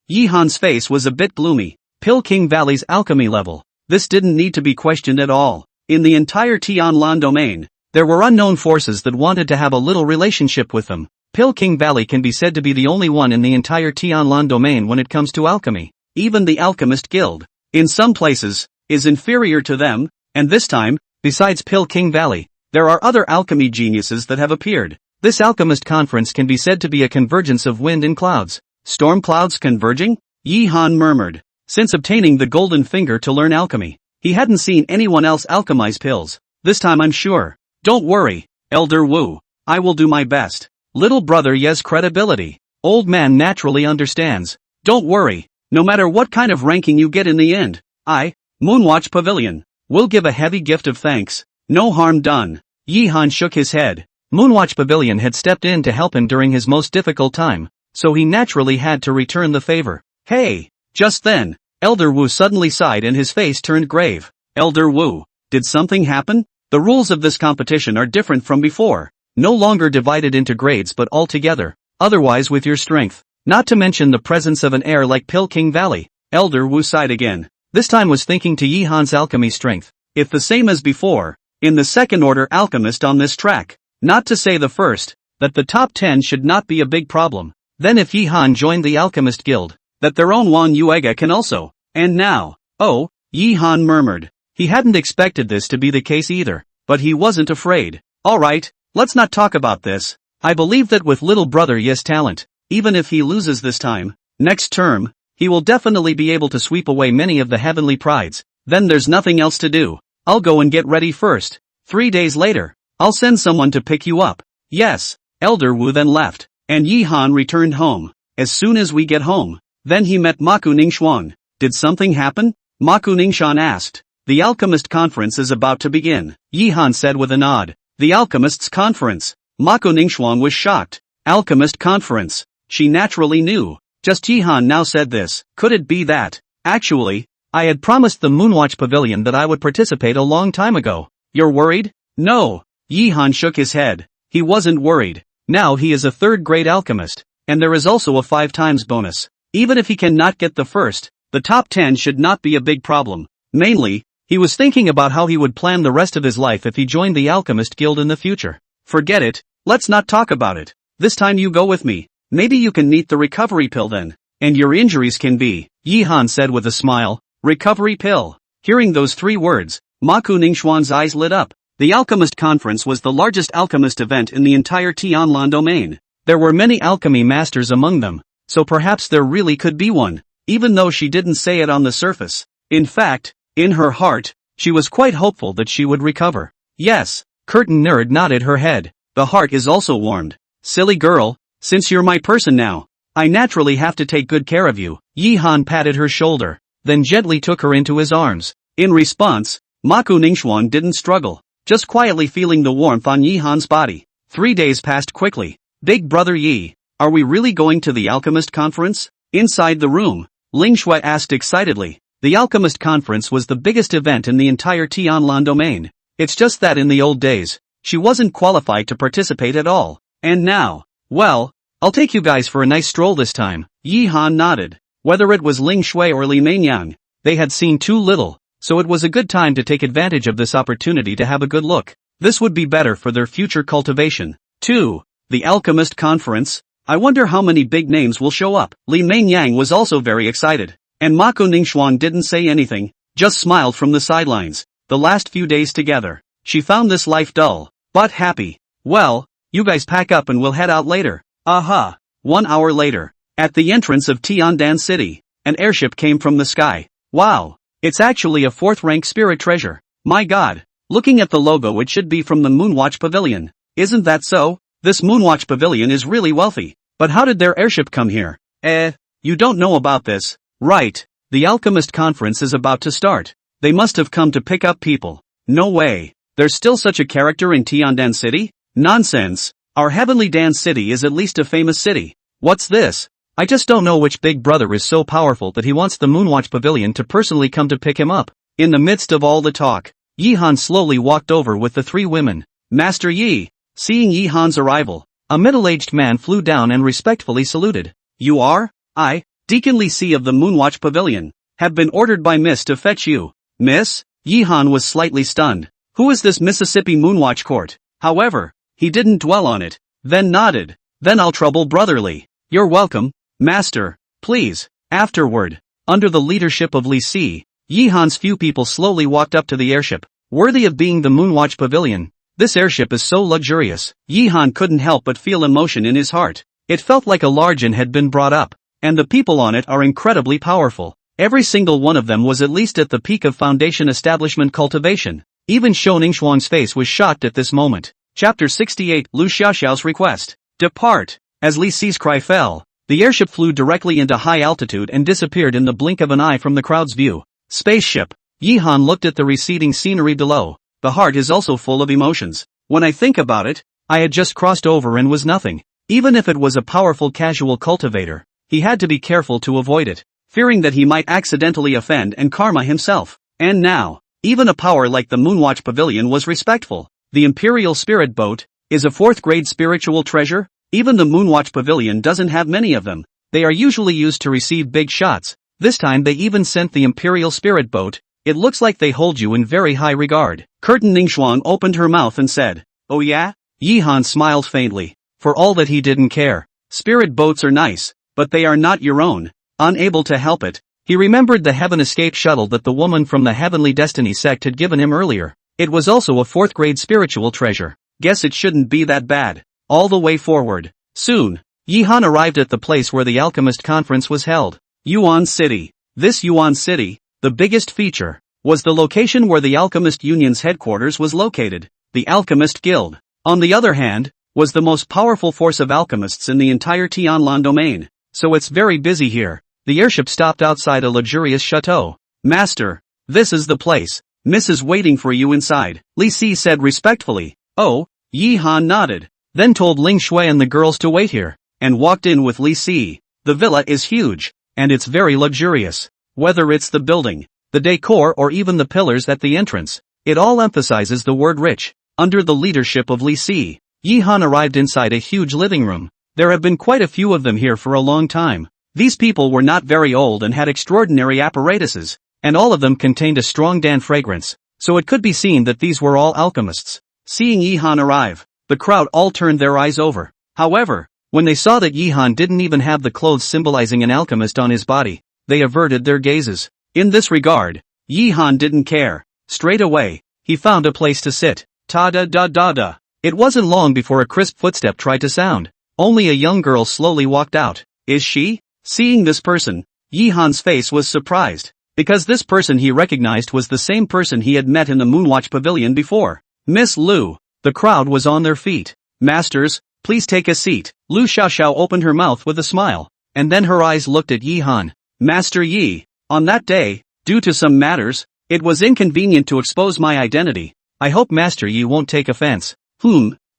[SPEAKER 1] Yi Han's face was a bit gloomy. Pill King Valley's alchemy level. This didn't need to be questioned at all. In the entire Tianlan domain, there were unknown forces that wanted to have a little relationship with them. Pill King Valley can be said to be the only one in the entire Tianlan domain when it comes to alchemy. Even the Alchemist Guild, in some places, is inferior to them, and this time, besides Pill King Valley, there are other alchemy geniuses that have appeared. This alchemist conference can be said to be a convergence of wind and clouds. Storm clouds converging? Yi Han murmured. Since obtaining the golden finger to learn alchemy, he hadn't seen anyone else alchemize pills. This time I'm sure. Don't worry, Elder Wu. I will do my best. Little brother Ye's credibility. Old man naturally understands. Don't worry. No matter what kind of ranking you get in the end, Moonwatch Pavilion, will give a heavy gift of thanks. No harm done. Yi Han shook his head. Moonwatch Pavilion had stepped in to help him during his most difficult time, so he naturally had to return the favor. Hey! Just then, Elder Wu suddenly sighed and his face turned grave. Elder Wu, did something happen? The rules of this competition are different from before. No longer divided into grades but all together, otherwise with your strength. Not to mention the presence of an heir like Pill King Valley. Elder Wu sighed again. This time was thinking to Yi Han's alchemy strength. If the same as before, in the second order alchemist on this track, not to say the first, that the top 10 should not be a big problem. Then if Yi Han joined the alchemist guild, that their own Wang Yuega can also. And now, oh, Yi Han murmured. He hadn't expected this to be the case either, but he wasn't afraid. Alright, let's not talk about this. I believe that with little brother Ye's talent, even if he loses this time, next term, he will definitely be able to sweep away many of the heavenly prides. Then there's nothing else to do. I'll go and get ready first. 3 days later, I'll send someone to pick you up. Yes, Elder Wu then left, and Yi Han returned home. As soon as we get home, then he met Maku Ningxuan. Did something happen? Maku Ningxuan asked. The alchemist conference is about to begin, Yi Han said with a nod. The alchemist's conference. Maku Ningxuan was shocked. Alchemist conference. She naturally knew. Just Yi Han now said this. Could it be that? Actually, I had promised the Moonwatch Pavilion that I would participate a long time ago. You're worried? No. Yi Han shook his head. He wasn't worried. Now he is a third-grade alchemist, and there is also a 5 times bonus. Even if he cannot get the first, the top 10 should not be a big problem. Mainly, he was thinking about how he would plan the rest of his life if he joined the Alchemist Guild in the future. Forget it, let's not talk about it. This time you go with me. Maybe you can need the recovery pill then. And your injuries can be, Yi Han said with a smile. Recovery pill. Hearing those 3 words, Maku Ningxuan's eyes lit up. The Alchemist Conference was the largest alchemist event in the entire Tianlan domain. There were many alchemy masters among them, so perhaps there really could be one, even though she didn't say it on the surface. In fact, in her heart, she was quite hopeful that she would recover. Yes, Curtain Nerd nodded her head. The heart is also warmed. Silly girl, since you're my person now, I naturally have to take good care of you. Yi Han patted her shoulder, then gently took her into his arms. In response, Maku Ningxuan didn't struggle, just quietly feeling the warmth on Yi Han's body. 3 days passed quickly. Big brother Yi, are we really going to the Alchemist Conference? Inside the room, Ling Shui asked excitedly. The Alchemist Conference was the biggest event in the entire Tianlan domain. It's just that in the old days, she wasn't qualified to participate at all. And now, well, I'll take you guys for a nice stroll this time. Yi Han nodded. Whether it was Ling Shui or Li Meinyang, they had seen too little, so it was a good time to take advantage of this opportunity to have a good look. This would be better for their future cultivation. 2. The Alchemist Conference. I wonder how many big names will show up. Li Meinyang was also very excited. And Maku Ningxuan didn't say anything, just smiled from the sidelines. The last few days together, she found this life dull, but happy. Well, you guys pack up and we'll head out later. Aha! 1 hour later, at the entrance of Tiandan City, an airship came from the sky. Wow! It's actually a 4th rank spirit treasure. My god! Looking at the logo, it should be from the Moonwatch Pavilion. Isn't that so? This Moonwatch Pavilion is really wealthy. But how did their airship come here? You don't know about this, right? The Alchemist Conference is about to start. They must have come to pick up people. No way. There's still such a character in Tiandan City? Nonsense. Our Heavenly Dan City is at least a famous city. What's this? I just don't know which big brother is so powerful that he wants the Moonwatch Pavilion to personally come to pick him up. In the midst of all the talk, Yihan slowly walked over with the three women. Master Yi. Seeing Yihan's arrival, a middle-aged man flew down and respectfully saluted. You are? I, Deacon Li Si of the Moonwatch Pavilion, have been ordered by Miss to fetch you. Miss? Yihan was slightly stunned. Who is this Mississippi Moonwatch Court? However, he didn't dwell on it, then nodded. Then I'll trouble brotherly. You're welcome, Master. Please. Afterward, under the leadership of Li Si, Yihan's few people slowly walked up to the airship, worthy of being the Moonwatch Pavilion. This airship is so luxurious. Yihan couldn't help but feel emotion in his heart. It felt like a large inn had been brought up, and the people on it are incredibly powerful. Every single one of them was at least at the peak of foundation establishment cultivation. Even Shou Ningxuang's face was shocked at this moment. Chapter 68 Lu Xiaoxiao's Request. Depart. As Li Si's cry fell, the airship flew directly into high altitude and disappeared in the blink of an eye from the crowd's view. Spaceship. Yihan looked at the receding scenery below. The heart is also full of emotions. When I think about it, I had just crossed over and was nothing. Even if it was a powerful casual cultivator, he had to be careful to avoid it, fearing that he might accidentally offend and karma himself. And now, even a power like the Moonwatch Pavilion was respectful. The Imperial Spirit Boat is a 4th grade spiritual treasure. Even the Moonwatch Pavilion doesn't have many of them. They are usually used to receive big shots. This time they even sent the Imperial Spirit Boat. It looks like they hold you in very high regard. Curtin Ningxuang opened her mouth and said, Oh yeah? Yihan smiled faintly. For all that he didn't care. Spirit boats are nice, but they are not your own. Unable to help it, he remembered the Heaven Escape shuttle that the woman from the Heavenly Destiny sect had given him earlier. It was also a 4th grade spiritual treasure. Guess it shouldn't be that bad. All the way forward. Soon, Yihan arrived at the place where the Alchemist Conference was held. Yuan City. This Yuan City, the biggest feature, was the location where the Alchemist Union's headquarters was located. The Alchemist Guild, on the other hand, was the most powerful force of alchemists in the entire Tianlan domain. So it's very busy here. The airship stopped outside a luxurious chateau. Master, this is the place. Miss is waiting for you inside, Li Si said respectfully. Oh, Yihan nodded, then told Ling Shui and the girls to wait here, and walked in with Li Si. The villa is huge, and it's very luxurious. Whether it's the building, the decor or even the pillars at the entrance, it all emphasizes the word rich. Under the leadership of Li Si, Yihan arrived inside a huge living room. There have been quite a few of them here for a long time. These people were not very old and had extraordinary apparatuses, and all of them contained a strong Dan fragrance, so it could be seen that these were all alchemists. Seeing Yihan arrive, the crowd all turned their eyes over. However, when they saw that Yihan didn't even have the clothes symbolizing an alchemist on his body, they averted their gazes. In this regard, Yihan didn't care. Straight away, he found a place to sit. Ta-da-da-da-da. It wasn't long before a crisp footstep tried to sound. Only a young girl slowly walked out. Is she? Seeing this person, Yihan's face was surprised, because this person he recognized was the same person he had met in the Moonwatch Pavilion before. Miss Lu. The crowd was on their feet. Masters, please take a seat. Lu Xiaoxiao opened her mouth with a smile, and then her eyes looked at Yihan. Master Yi, on that day, due to some matters, it was inconvenient to expose my identity. I hope Master Yi won't take offense.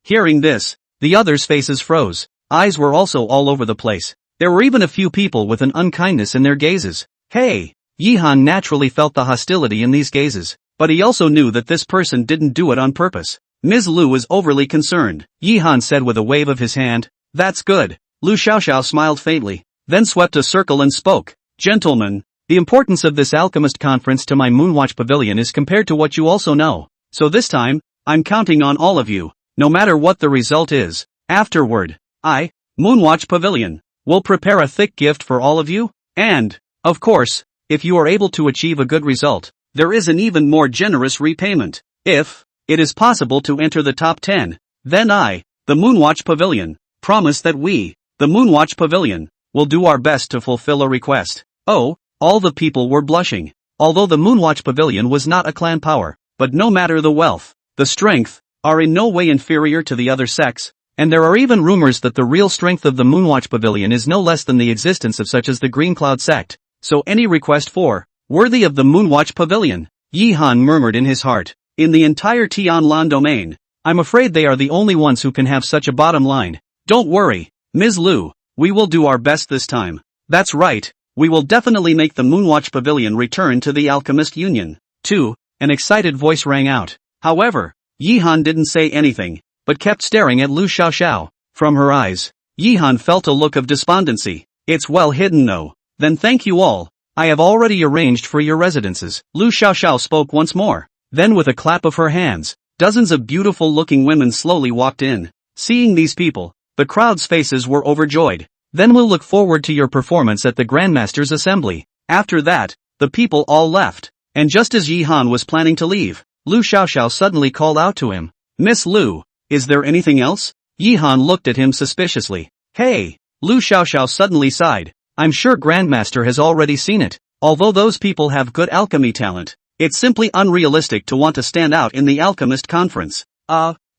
[SPEAKER 1] Hearing this, the others' faces froze. Eyes were also all over the place. There were even a few people with an unkindness in their gazes. Hey! Yihan naturally felt the hostility in these gazes, but he also knew that this person didn't do it on purpose. Ms. Lu was overly concerned. Yihan said with a wave of his hand. That's good. Lu Xiaoxiao smiled faintly, then swept a circle and spoke. Gentlemen, the importance of this alchemist conference to my Moonwatch Pavilion is compared to what you also know. So this time, I'm counting on all of you, no matter what the result is. Afterward, I, Moonwatch Pavilion, will prepare a thick gift for all of you, and, of course, if you are able to achieve a good result, there is an even more generous repayment. If it is possible to enter the top 10, then I, the Moonwatch Pavilion, promise that we, the Moonwatch Pavilion, will do our best to fulfill a request. Oh, all the people were blushing. Although the Moonwatch Pavilion was not a clan power, but no matter the wealth, the strength, are in no way inferior to the other sex, and there are even rumors that the real strength of the Moonwatch Pavilion is no less than the existence of such as the Green Cloud sect. So any request for, worthy of the Moonwatch Pavilion, Yi-han murmured in his heart. In the entire Tianlan domain, I'm afraid they are the only ones who can have such a bottom line. Don't worry, Ms. Liu, we will do our best this time. That's right, we will definitely make the Moonwatch Pavilion return to the Alchemist Union. 2. An excited voice rang out. However, Yi-han didn't say anything, but kept staring at Lu Xiaoxiao. From her eyes, Yi-han felt a look of despondency. It's well hidden though. Then thank you all. I have already arranged for your residences. Lu Xiaoxiao spoke once more. Then with a clap of her hands, dozens of beautiful-looking women slowly walked in. Seeing these people, the crowd's faces were overjoyed. Then we'll look forward to your performance at the Grandmaster's Assembly. After that, the people all left. And just as Yi-han was planning to leave, Lu Xiaoxiao suddenly called out to him. Miss Liu, is there anything else? Yi-han looked at him suspiciously. Hey! Lu Xiaoxiao suddenly sighed. I'm sure Grandmaster has already seen it. Although those people have good alchemy talent, it's simply unrealistic to want to stand out in the Alchemist Conference.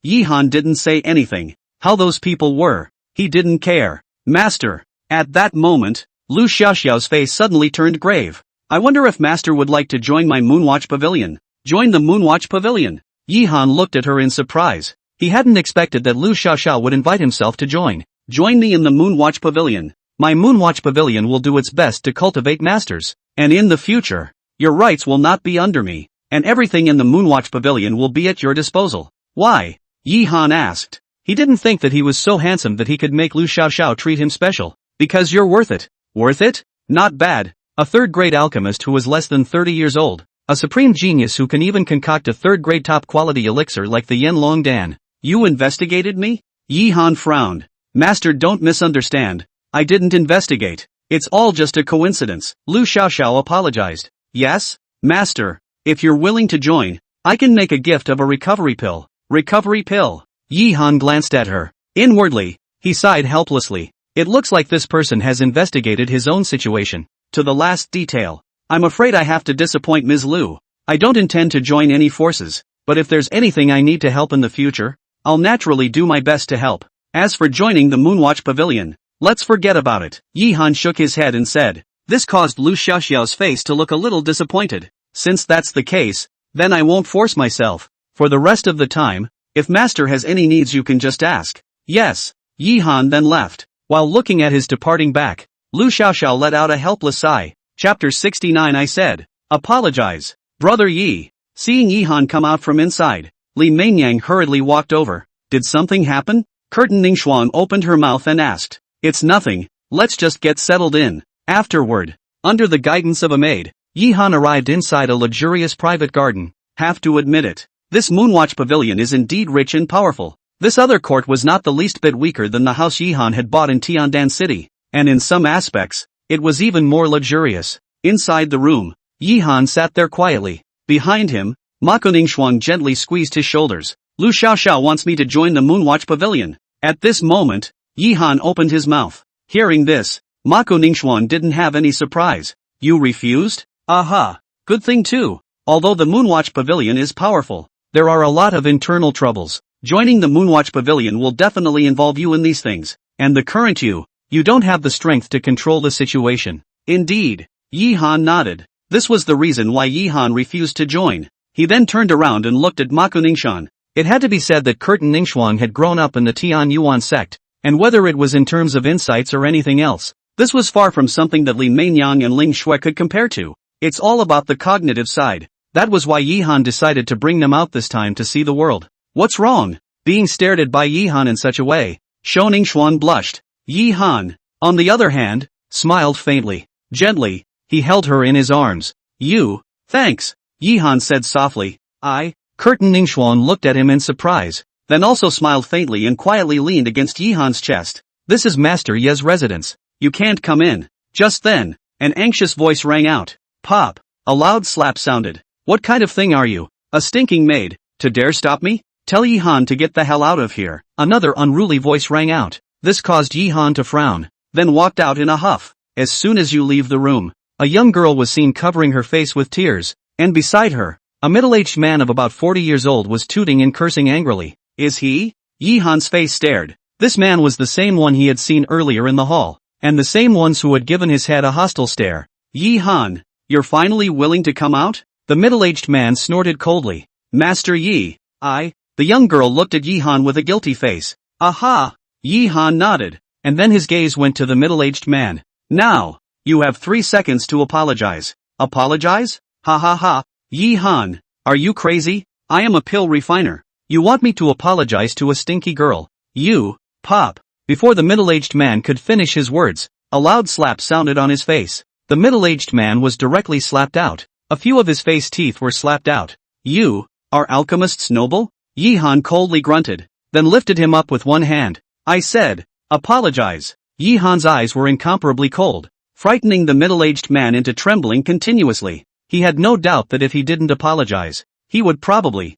[SPEAKER 1] Yi-han didn't say anything. How those people were, he didn't care. Master. At that moment, Lu Xiaoxiao's face suddenly turned grave. I wonder if Master would like to join my Moonwatch Pavilion. Join the Moonwatch Pavilion. Yi-han looked at her in surprise. He hadn't expected that Lu Xiaoxiao would invite himself to join. Join me in the Moonwatch Pavilion. My Moonwatch Pavilion will do its best to cultivate masters. And in the future, your rights will not be under me, and everything in the Moonwatch Pavilion will be at your disposal. Why? Yi-han asked. He didn't think that he was so handsome that he could make Lu Xiaoxiao treat him special. Because you're worth it. Worth it? Not bad. A third-grade alchemist who was less than 30 years old. A supreme genius who can even concoct a third-grade top-quality elixir like the Yanlong Dan. You investigated me? Yi-han frowned. Master, don't misunderstand. I didn't investigate. It's all just a coincidence. Lu Xiaoxiao apologized. Yes, Master. If you're willing to join, I can make a gift of a recovery pill. Recovery pill? Yi-han glanced at her. Inwardly, he sighed helplessly. It looks like this person has investigated his own situation to the last detail. I'm afraid I have to disappoint Ms. Liu. I don't intend to join any forces, but if there's anything I need to help in the future, I'll naturally do my best to help. As for joining the Moonwatch Pavilion, let's forget about it. Yi-han shook his head and said. This caused Lu Xiaoxiao's face to look a little disappointed. Since that's the case, then I won't force myself. For the rest of the time, if Master has any needs you can just ask. Yes. Yi-han then left. While looking at his departing back, Lu Xiaoxiao let out a helpless sigh. Chapter 69. I said. Apologize. Brother Yi. Seeing Yi-han come out from inside, Li Mainyang hurriedly walked over. Did something happen? Curtain Ningxuan opened her mouth and asked. It's nothing, let's just get settled in. Afterward, under the guidance of a maid, Yi-han arrived inside a luxurious private garden. Have to admit it, this Moonwatch Pavilion is indeed rich and powerful. This other court was not the least bit weaker than the house Yi-han had bought in Tiandan City, and in some aspects, it was even more luxurious. Inside the room, Yi-han sat there quietly. Behind him, Ma Ningxuan gently squeezed his shoulders. Lu Xiaoxiao wants me to join the Moonwatch Pavilion. At this moment, Yi-han opened his mouth. Hearing this, Ma Ningxuan didn't have any surprise. You refused? Aha. Good thing too. Although the Moonwatch Pavilion is powerful, there are a lot of internal troubles. Joining the Moonwatch Pavilion will definitely involve you in these things. And the current you don't have the strength to control the situation. Indeed. Yi-han nodded. This was the reason why Yi-han refused to join. He then turned around and looked at Ma Ningxuan. It had to be said that Curtain Ningxuan had grown up in the Tian Yuan sect, and whether it was in terms of insights or anything else, this was far from something that Li Mainyang and Ling Shui could compare to. It's all about the cognitive side. That was why Yi-han decided to bring them out this time to see the world. What's wrong? Being stared at by Yi-han in such a way. Shou Ningxuan blushed. Yi-han, on the other hand, smiled faintly. Gently, he held her in his arms. You, thanks, Yi-han said softly. Curtain Ningxuan looked at him in surprise, then also smiled faintly and quietly leaned against Yi-han's chest. This is Master Ye's residence. You can't come in. Just then, an anxious voice rang out. Pop! A loud slap sounded. What kind of thing are you? A stinking maid, to dare stop me? Tell Yi-han to get the hell out of here. Another unruly voice rang out. This caused Yi-han to frown, then walked out in a huff. As soon as you leave the room, a young girl was seen covering her face with tears, and beside her, A middle-aged man of about 40 years old was tooting and cursing angrily. Is he? Yi Han's face stared. This man was the same one he had seen earlier in the hall, and the same ones who had given his head a hostile stare. Yi Han, you're finally willing to come out? The middle-aged man snorted coldly. Master Yi, The young girl looked at Yi Han with a guilty face. Aha! Yi Han nodded, and then his gaze went to the middle-aged man. Now, you have 3 seconds to apologize. Apologize? Ha ha ha. Yi Han, are you crazy? I am a pill refiner. You want me to apologize to a stinky girl? You, pop. Before the middle-aged man could finish his words, a loud slap sounded on his face. The middle-aged man was directly slapped out. A few of his face teeth were slapped out. You, are alchemists noble? Yi Han coldly grunted, then lifted him up with one hand. I said, apologize. Yi Han's eyes were incomparably cold, frightening the middle-aged man into trembling continuously. He had no doubt that if he didn't apologize, he would probably,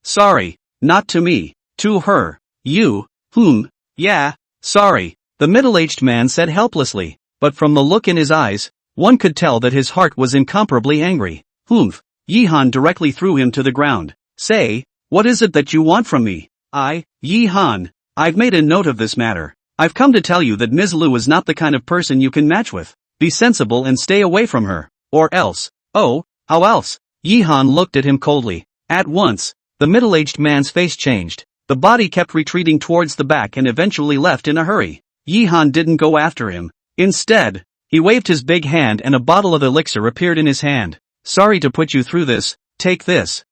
[SPEAKER 1] sorry, not to me, to her. You, sorry, the middle-aged man said helplessly, but from the look in his eyes, one could tell that his heart was incomparably angry. Yi Han directly threw him to the ground. Say, what is it that you want from me? Yi Han, I've made a note of this matter. I've come to tell you that Ms. Liu is not the kind of person you can match with. Be sensible and stay away from her. Or else. Oh, how else? Yi Han looked at him coldly. At once, the middle-aged man's face changed. The body kept retreating towards the back and eventually left in a hurry. Yi Han didn't go after him. Instead, he waved his big hand and a bottle of elixir appeared in his hand. Sorry to put you through this, take this.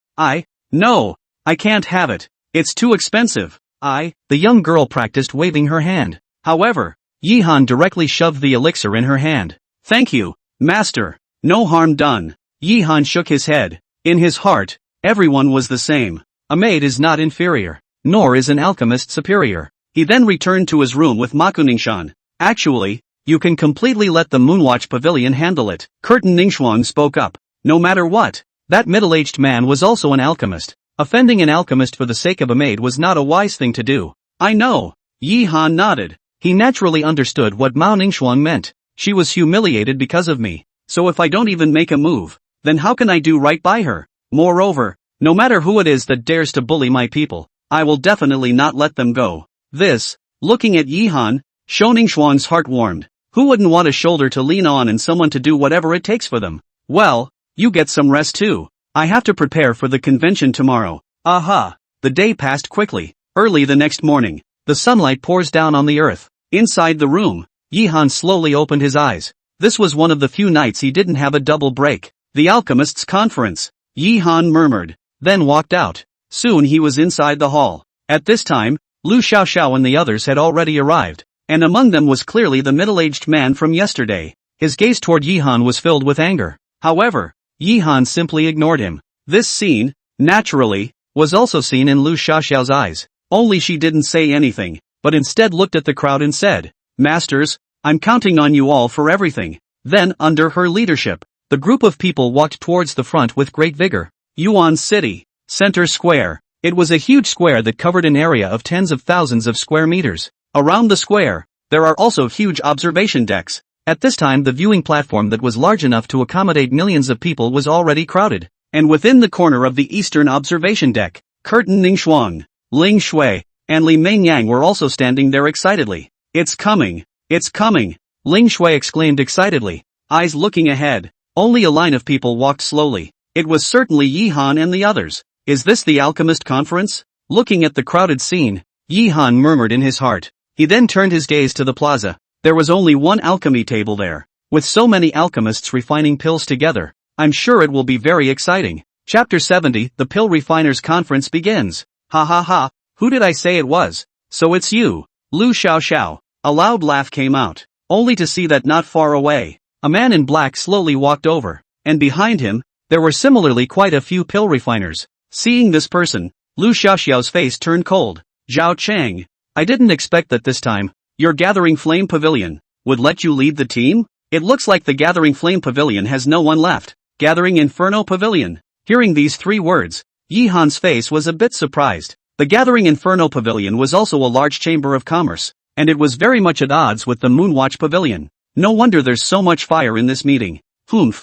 [SPEAKER 1] No, I can't have it. It's too expensive. The young girl practiced waving her hand. However, Yi Han directly shoved the elixir in her hand. Thank you, master. No harm done. Yi Han shook his head. In his heart, everyone was the same. A maid is not inferior, nor is an alchemist superior. He then returned to his room with Maku Ningxuan. Actually, you can completely let the Moonwatch Pavilion handle it. Curtain Ningxuan spoke up. No matter what, that middle-aged man was also an alchemist. Offending an alchemist for the sake of a maid was not a wise thing to do. I know. Yi Han nodded. He naturally understood what Mao Ningxuan meant. She was humiliated because of me. So if I don't even make a move, then how can I do right by her? Moreover, no matter who it is that dares to bully my people, I will definitely not let them go. This, looking at Yi Han, Shou Ningxuan's heart warmed. Who wouldn't want a shoulder to lean on and someone to do whatever it takes for them? Well, you get some rest too. I have to prepare for the convention tomorrow. Aha! The day passed quickly. Early the next morning, the sunlight pours down on the earth. Inside the room, Yi Han slowly opened his eyes. This was one of the few nights he didn't have a double break. The alchemists' conference. Yi Han murmured, then walked out. Soon he was inside the hall. At this time, Lu Xiaoxiao and the others had already arrived, and among them was clearly the middle-aged man from yesterday. His gaze toward Yi Han was filled with anger. However, Yi Han simply ignored him. This scene, naturally, was also seen in Lu Xiaoxiao's eyes. Only she didn't say anything, but instead looked at the crowd and said, Masters, I'm counting on you all for everything. Then, under her leadership, the group of people walked towards the front with great vigor. Yuan City, Center Square. It was a huge square that covered an area of tens of thousands of square meters. Around the square, there are also huge observation decks. At this time the viewing platform that was large enough to accommodate millions of people was already crowded. And within the corner of the eastern observation deck, Curtain Ningxuan, Ling Shui, and Li Mengyang were also standing there excitedly. It's coming! It's coming! Ling Shui exclaimed excitedly, eyes looking ahead. Only a line of people walked slowly. It was certainly Yi Han and the others. Is this the alchemist conference? Looking at the crowded scene, Yi Han murmured in his heart. He then turned his gaze to the plaza. There was only one alchemy table there. With so many alchemists refining pills together, I'm sure it will be very exciting. Chapter 70, The Pill Refiners Conference begins. Ha ha ha, who did I say it was? So it's you, Lu Xiaoxiao. A loud laugh came out, only to see that not far away, a man in black slowly walked over, and behind him, there were similarly quite a few pill refiners. Seeing this person, Lu Xiaoxiao's face turned cold. Zhao Chang, I didn't expect that this time, your Gathering Flame Pavilion would let you lead the team? It looks like the Gathering Flame Pavilion has no one left. Gathering Inferno Pavilion. Hearing these 3 words, Yi Han's face was a bit surprised. The Gathering Inferno Pavilion was also a large chamber of commerce, and it was very much at odds with the Moonwatch Pavilion. No wonder there's so much fire in this meeting. Lu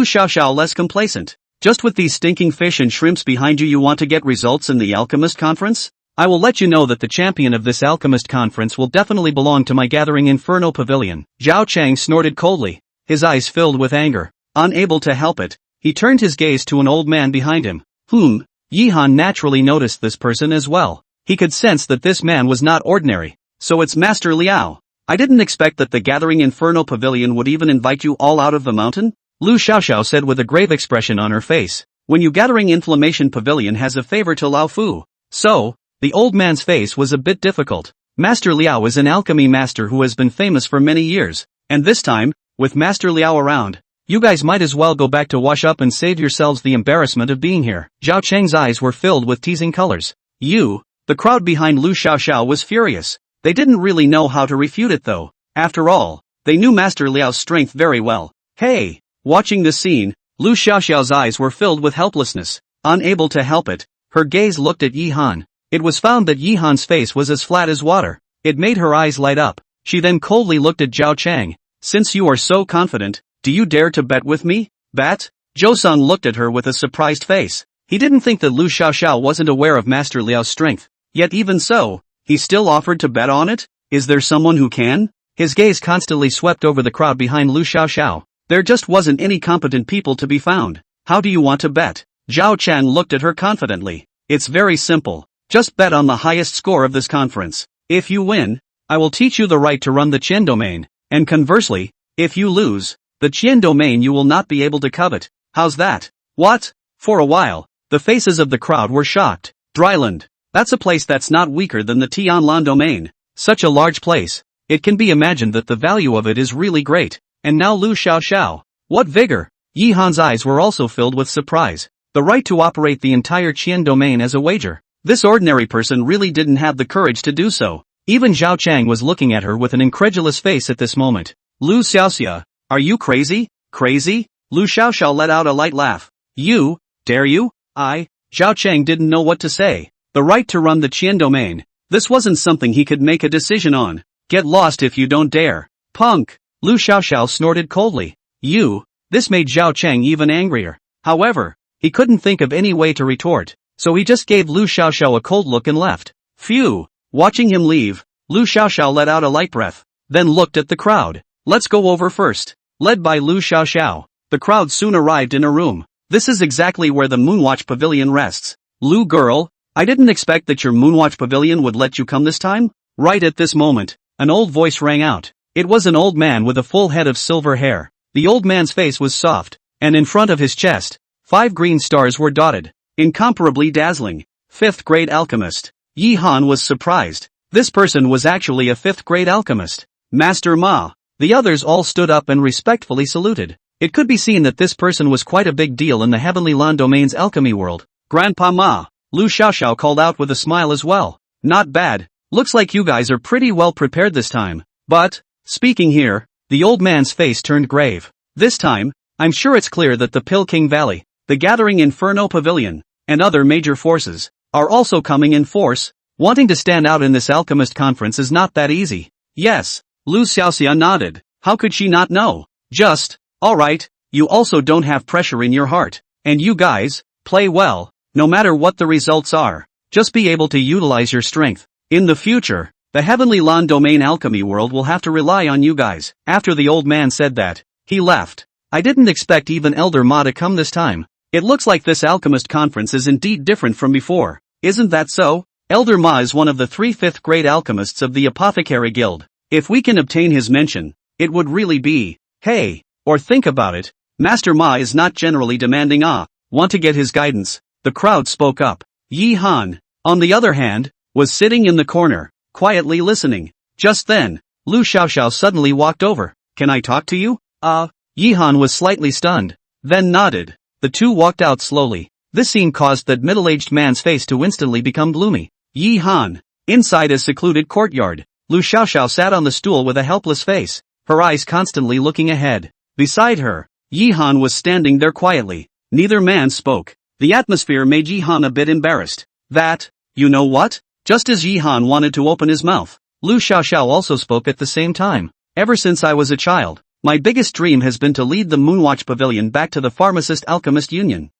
[SPEAKER 1] Xiaoxiao less complacent. Just with these stinking fish and shrimps behind you want to get results in the Alchemist Conference? I will let you know that the champion of this Alchemist Conference will definitely belong to my gathering Inferno Pavilion. Zhao Chang snorted coldly, his eyes filled with anger. Unable to help it, he turned his gaze to an old man behind him. Yi Han naturally noticed this person as well. He could sense that this man was not ordinary. So it's Master Liao. I didn't expect that the gathering Inferno Pavilion would even invite you all out of the mountain? Lu Xiaoxiao said with a grave expression on her face. When you gathering Inflammation Pavilion has a favor to Lao Fu. So, the old man's face was a bit difficult. Master Liao is an alchemy master who has been famous for many years. And this time, with Master Liao around, you guys might as well go back to wash up and save yourselves the embarrassment of being here. Zhao Cheng's eyes were filled with teasing colors. The crowd behind Lu Xiaoxiao was furious. They didn't really know how to refute it though. After all, they knew Master Liao's strength very well. Hey! Watching this scene, Lu Xiaoxiao's eyes were filled with helplessness. Unable to help it, her gaze looked at Yi Han. It was found that Yi Han's face was as flat as water. It made her eyes light up. She then coldly looked at Zhao Chang. Since you are so confident, do you dare to bet with me? Bet? Zhou Song looked at her with a surprised face. He didn't think that Lu Xiaoxiao wasn't aware of Master Liao's strength. Yet even so, he still offered to bet on it? Is there someone who can? His gaze constantly swept over the crowd behind Lu Xiaoxiao. There just wasn't any competent people to be found. How do you want to bet? Zhao Chan looked at her confidently. It's very simple. Just bet on the highest score of this conference. If you win, I will teach you the right to run the Qian domain. And conversely, if you lose, the Qian domain you will not be able to covet. How's that? What? For a while, the faces of the crowd were shocked. Dryland. That's a place that's not weaker than the Tianlan domain. Such a large place. It can be imagined that the value of it is really great. And now Lu Xiaoxiao. What vigor! Yi Han's eyes were also filled with surprise. The right to operate the entire Qian domain as a wager. This ordinary person really didn't have the courage to do so. Even Zhao Chang was looking at her with an incredulous face at this moment. Lu Xiaoxia, are you crazy? Crazy? Lu Xiaoxiao let out a light laugh. You? Dare you? Zhao Chang didn't know what to say. The right to run the Qian domain. This wasn't something he could make a decision on. Get lost if you don't dare. Punk! Lu Xiaoxiao snorted coldly. This made Zhao Chang even angrier. However, he couldn't think of any way to retort, so he just gave Lu Xiaoxiao a cold look and left. Phew! Watching him leave, Lu Xiaoxiao let out a light breath, then looked at the crowd. Let's go over first. Led by Lu Xiaoxiao, the crowd soon arrived in a room. This is exactly where the Moonwatch Pavilion rests. Lu girl, I didn't expect that your Moonwatch Pavilion would let you come this time? Right at this moment, an old voice rang out. It was an old man with a full head of silver hair. The old man's face was soft, and in front of his chest, 5 green stars were dotted. Incomparably dazzling. 5th grade alchemist. Yi Han was surprised. This person was actually a 5th grade alchemist. Master Ma. The others all stood up and respectfully saluted. It could be seen that this person was quite a big deal in the Heavenly Lan Domain's alchemy world. Grandpa Ma. Lu Xiaoxiao called out with a smile as well. Not bad. Looks like you guys are pretty well prepared this time. But, speaking here, the old man's face turned grave. This time, I'm sure it's clear that the Peking Valley, the Gathering Inferno Pavilion, and other major forces, are also coming in force. Wanting to stand out in this alchemist conference is not that easy. Yes, Lu Xiaoxia nodded. How could she not know? Alright, you also don't have pressure in your heart. And you guys, play well, no matter what the results are. Just be able to utilize your strength. In the future, the Heavenly Lan Domain alchemy world will have to rely on you guys. After the old man said that, he left. I didn't expect even Elder Ma to come this time. It looks like this alchemist conference is indeed different from before. Isn't that so? Elder Ma is one of the 3 5th grade alchemists of the Apothecary Guild. If we can obtain his mention, it would really be, hey, or think about it, Master Ma is not generally demanding want to get his guidance. The crowd spoke up. Yi Han, on the other hand, was sitting in the corner, quietly listening. Just then, Lu Xiaoxiao suddenly walked over. Can I talk to you? Yi Han was slightly stunned, then nodded. The two walked out slowly. This scene caused that middle-aged man's face to instantly become gloomy. Yi Han. Inside a secluded courtyard, Lu Xiaoxiao sat on the stool with a helpless face, her eyes constantly looking ahead. Beside her, Yi Han was standing there quietly. Neither man spoke. The atmosphere made Yi Han a bit embarrassed. You know what? Just as Yi Han wanted to open his mouth, Lu Xiaoxiao also spoke at the same time. Ever since I was a child, my biggest dream has been to lead the Moonwatch Pavilion back to the Pharmacist Alchemist Union.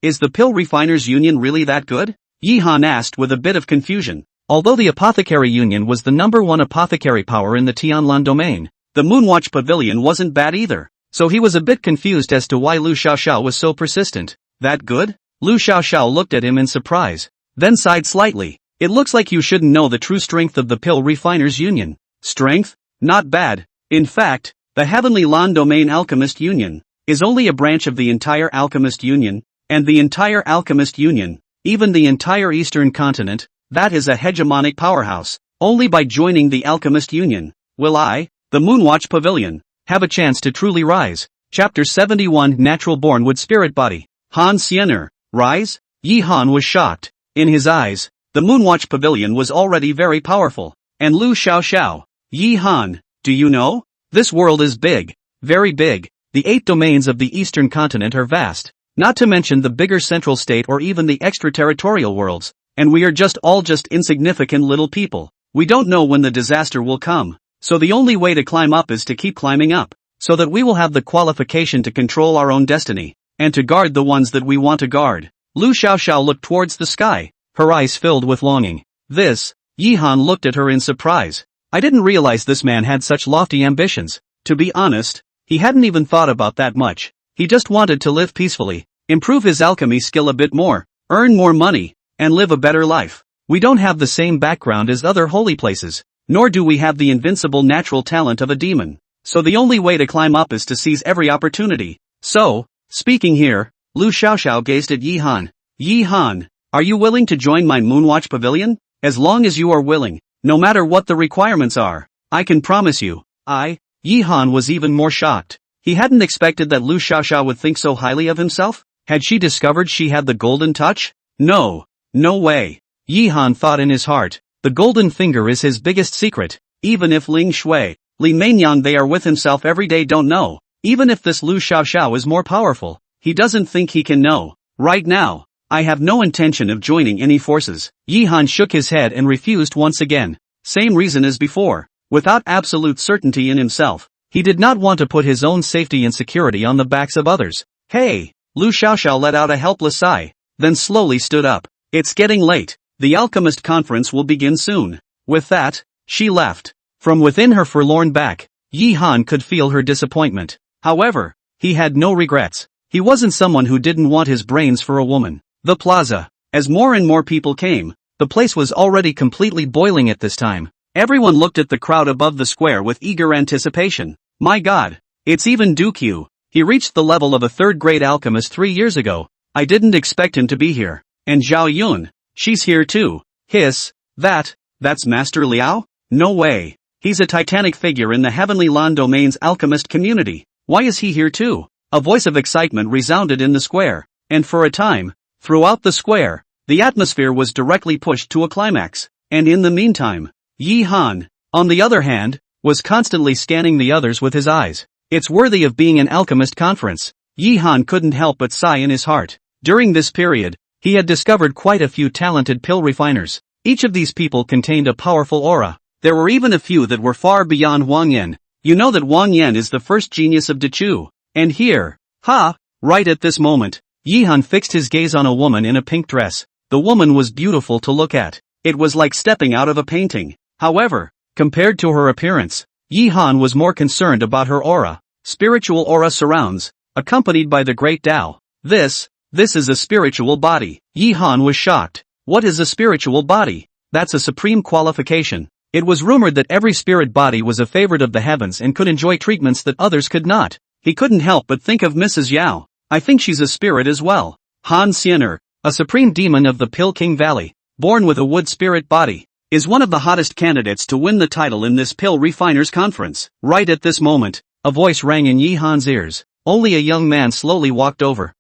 [SPEAKER 1] Is the pill refiners union really that good? Yi Han asked with a bit of confusion. Although the apothecary union was the #1 apothecary power in the Tianlan domain, the Moonwatch Pavilion wasn't bad either. So he was a bit confused as to why Lu Xiaoxiao was so persistent. That good? Lu Xiaoxiao looked at him in surprise, then sighed slightly. It looks like you shouldn't know the true strength of the pill refiners union. Strength? Not bad. In fact, the Heavenly Lan Domain Alchemist Union is only a branch of the entire Alchemist Union, and the entire Alchemist Union, even the entire Eastern continent, that is a hegemonic powerhouse. Only by joining the Alchemist Union will I, the Moonwatch Pavilion, have a chance to truly rise. Chapter 71 Natural Born Wood Spirit Body. Han Xiener, rise? Yi Han was shocked. In his eyes, the Moonwatch Pavilion was already very powerful. And Lu Xiaoxiao, Yi Han, do you know? This world is big. Very big. The 8 domains of the Eastern continent are vast. Not to mention the bigger central state or even the extraterritorial worlds. And we are just insignificant little people. We don't know when the disaster will come. So the only way to climb up is to keep climbing up. So that we will have the qualification to control our own destiny. And to guard the ones that we want to guard. Lu Xiaoxiao looked towards the sky, her eyes filled with longing. This, Yi Han looked at her in surprise. I didn't realize this man had such lofty ambitions. To be honest, he hadn't even thought about that much. He just wanted to live peacefully, improve his alchemy skill a bit more, earn more money, and live a better life. We don't have the same background as other holy places, nor do we have the invincible natural talent of a demon. So the only way to climb up is to seize every opportunity. So, speaking here, Lu Xiaoxiao gazed at Yi Han. Yi Han, are you willing to join my Moonwatch Pavilion? As long as you are willing, no matter what the requirements are, I can promise you. Yi Han was even more shocked. He hadn't expected that Lu Xiaoxiao would think so highly of himself. Had she discovered she had the golden touch? No way. Yi Han thought in his heart. The golden finger is his biggest secret. Even if Ling Shui, Li Meinyang they are with himself every day don't know. Even if this Lu Xiaoxiao is more powerful, he doesn't think he can know. Right now, I have no intention of joining any forces. Yi Han shook his head and refused once again. Same reason as before. Without absolute certainty in himself, he did not want to put his own safety and security on the backs of others. Hey! Lu Xiaoxiao let out a helpless sigh, then slowly stood up. It's getting late. The Alchemist Conference will begin soon. With that, she left. From within her forlorn back, Yi Han could feel her disappointment. However, he had no regrets. He wasn't someone who didn't want his brains for a woman. The plaza. As more and more people came, the place was already completely boiling at this time. Everyone looked at the crowd above the square with eager anticipation. My God, it's even Dukyu. He reached the level of a third-grade alchemist 3 years ago. I didn't expect him to be here. And Zhao Yun, she's here too. That's Master Liao? No way. He's a titanic figure in the Heavenly Lan Domain's alchemist community. Why is he here too? A voice of excitement resounded in the square. And for a time, throughout the square, the atmosphere was directly pushed to a climax. And in the meantime, Yi Han, on the other hand, was constantly scanning the others with his eyes. It's worthy of being an alchemist conference. Yi Han couldn't help but sigh in his heart. During this period, he had discovered quite a few talented pill refiners. Each of these people contained a powerful aura. There were even a few that were far beyond Wang Yan. You know that Wang Yan is the first genius of Dechu. And here, right at this moment, Yi Han fixed his gaze on a woman in a pink dress. The woman was beautiful to look at. It was like stepping out of a painting. However, compared to her appearance, Yi Han was more concerned about her aura. Spiritual aura surrounds, accompanied by the great Tao. This is a spiritual body. Yi Han was shocked. What is a spiritual body? That's a supreme qualification. It was rumored that every spirit body was a favorite of the heavens and could enjoy treatments that others could not. He couldn't help but think of Mrs. Yao. I think she's a spirit as well. Han Xiener, a supreme demon of the Pill King Valley, born with a wood spirit body, is one of the hottest candidates to win the title in this Pill Refiners Conference. Right at this moment, a voice rang in Yi Han's ears. Only a young man slowly walked over.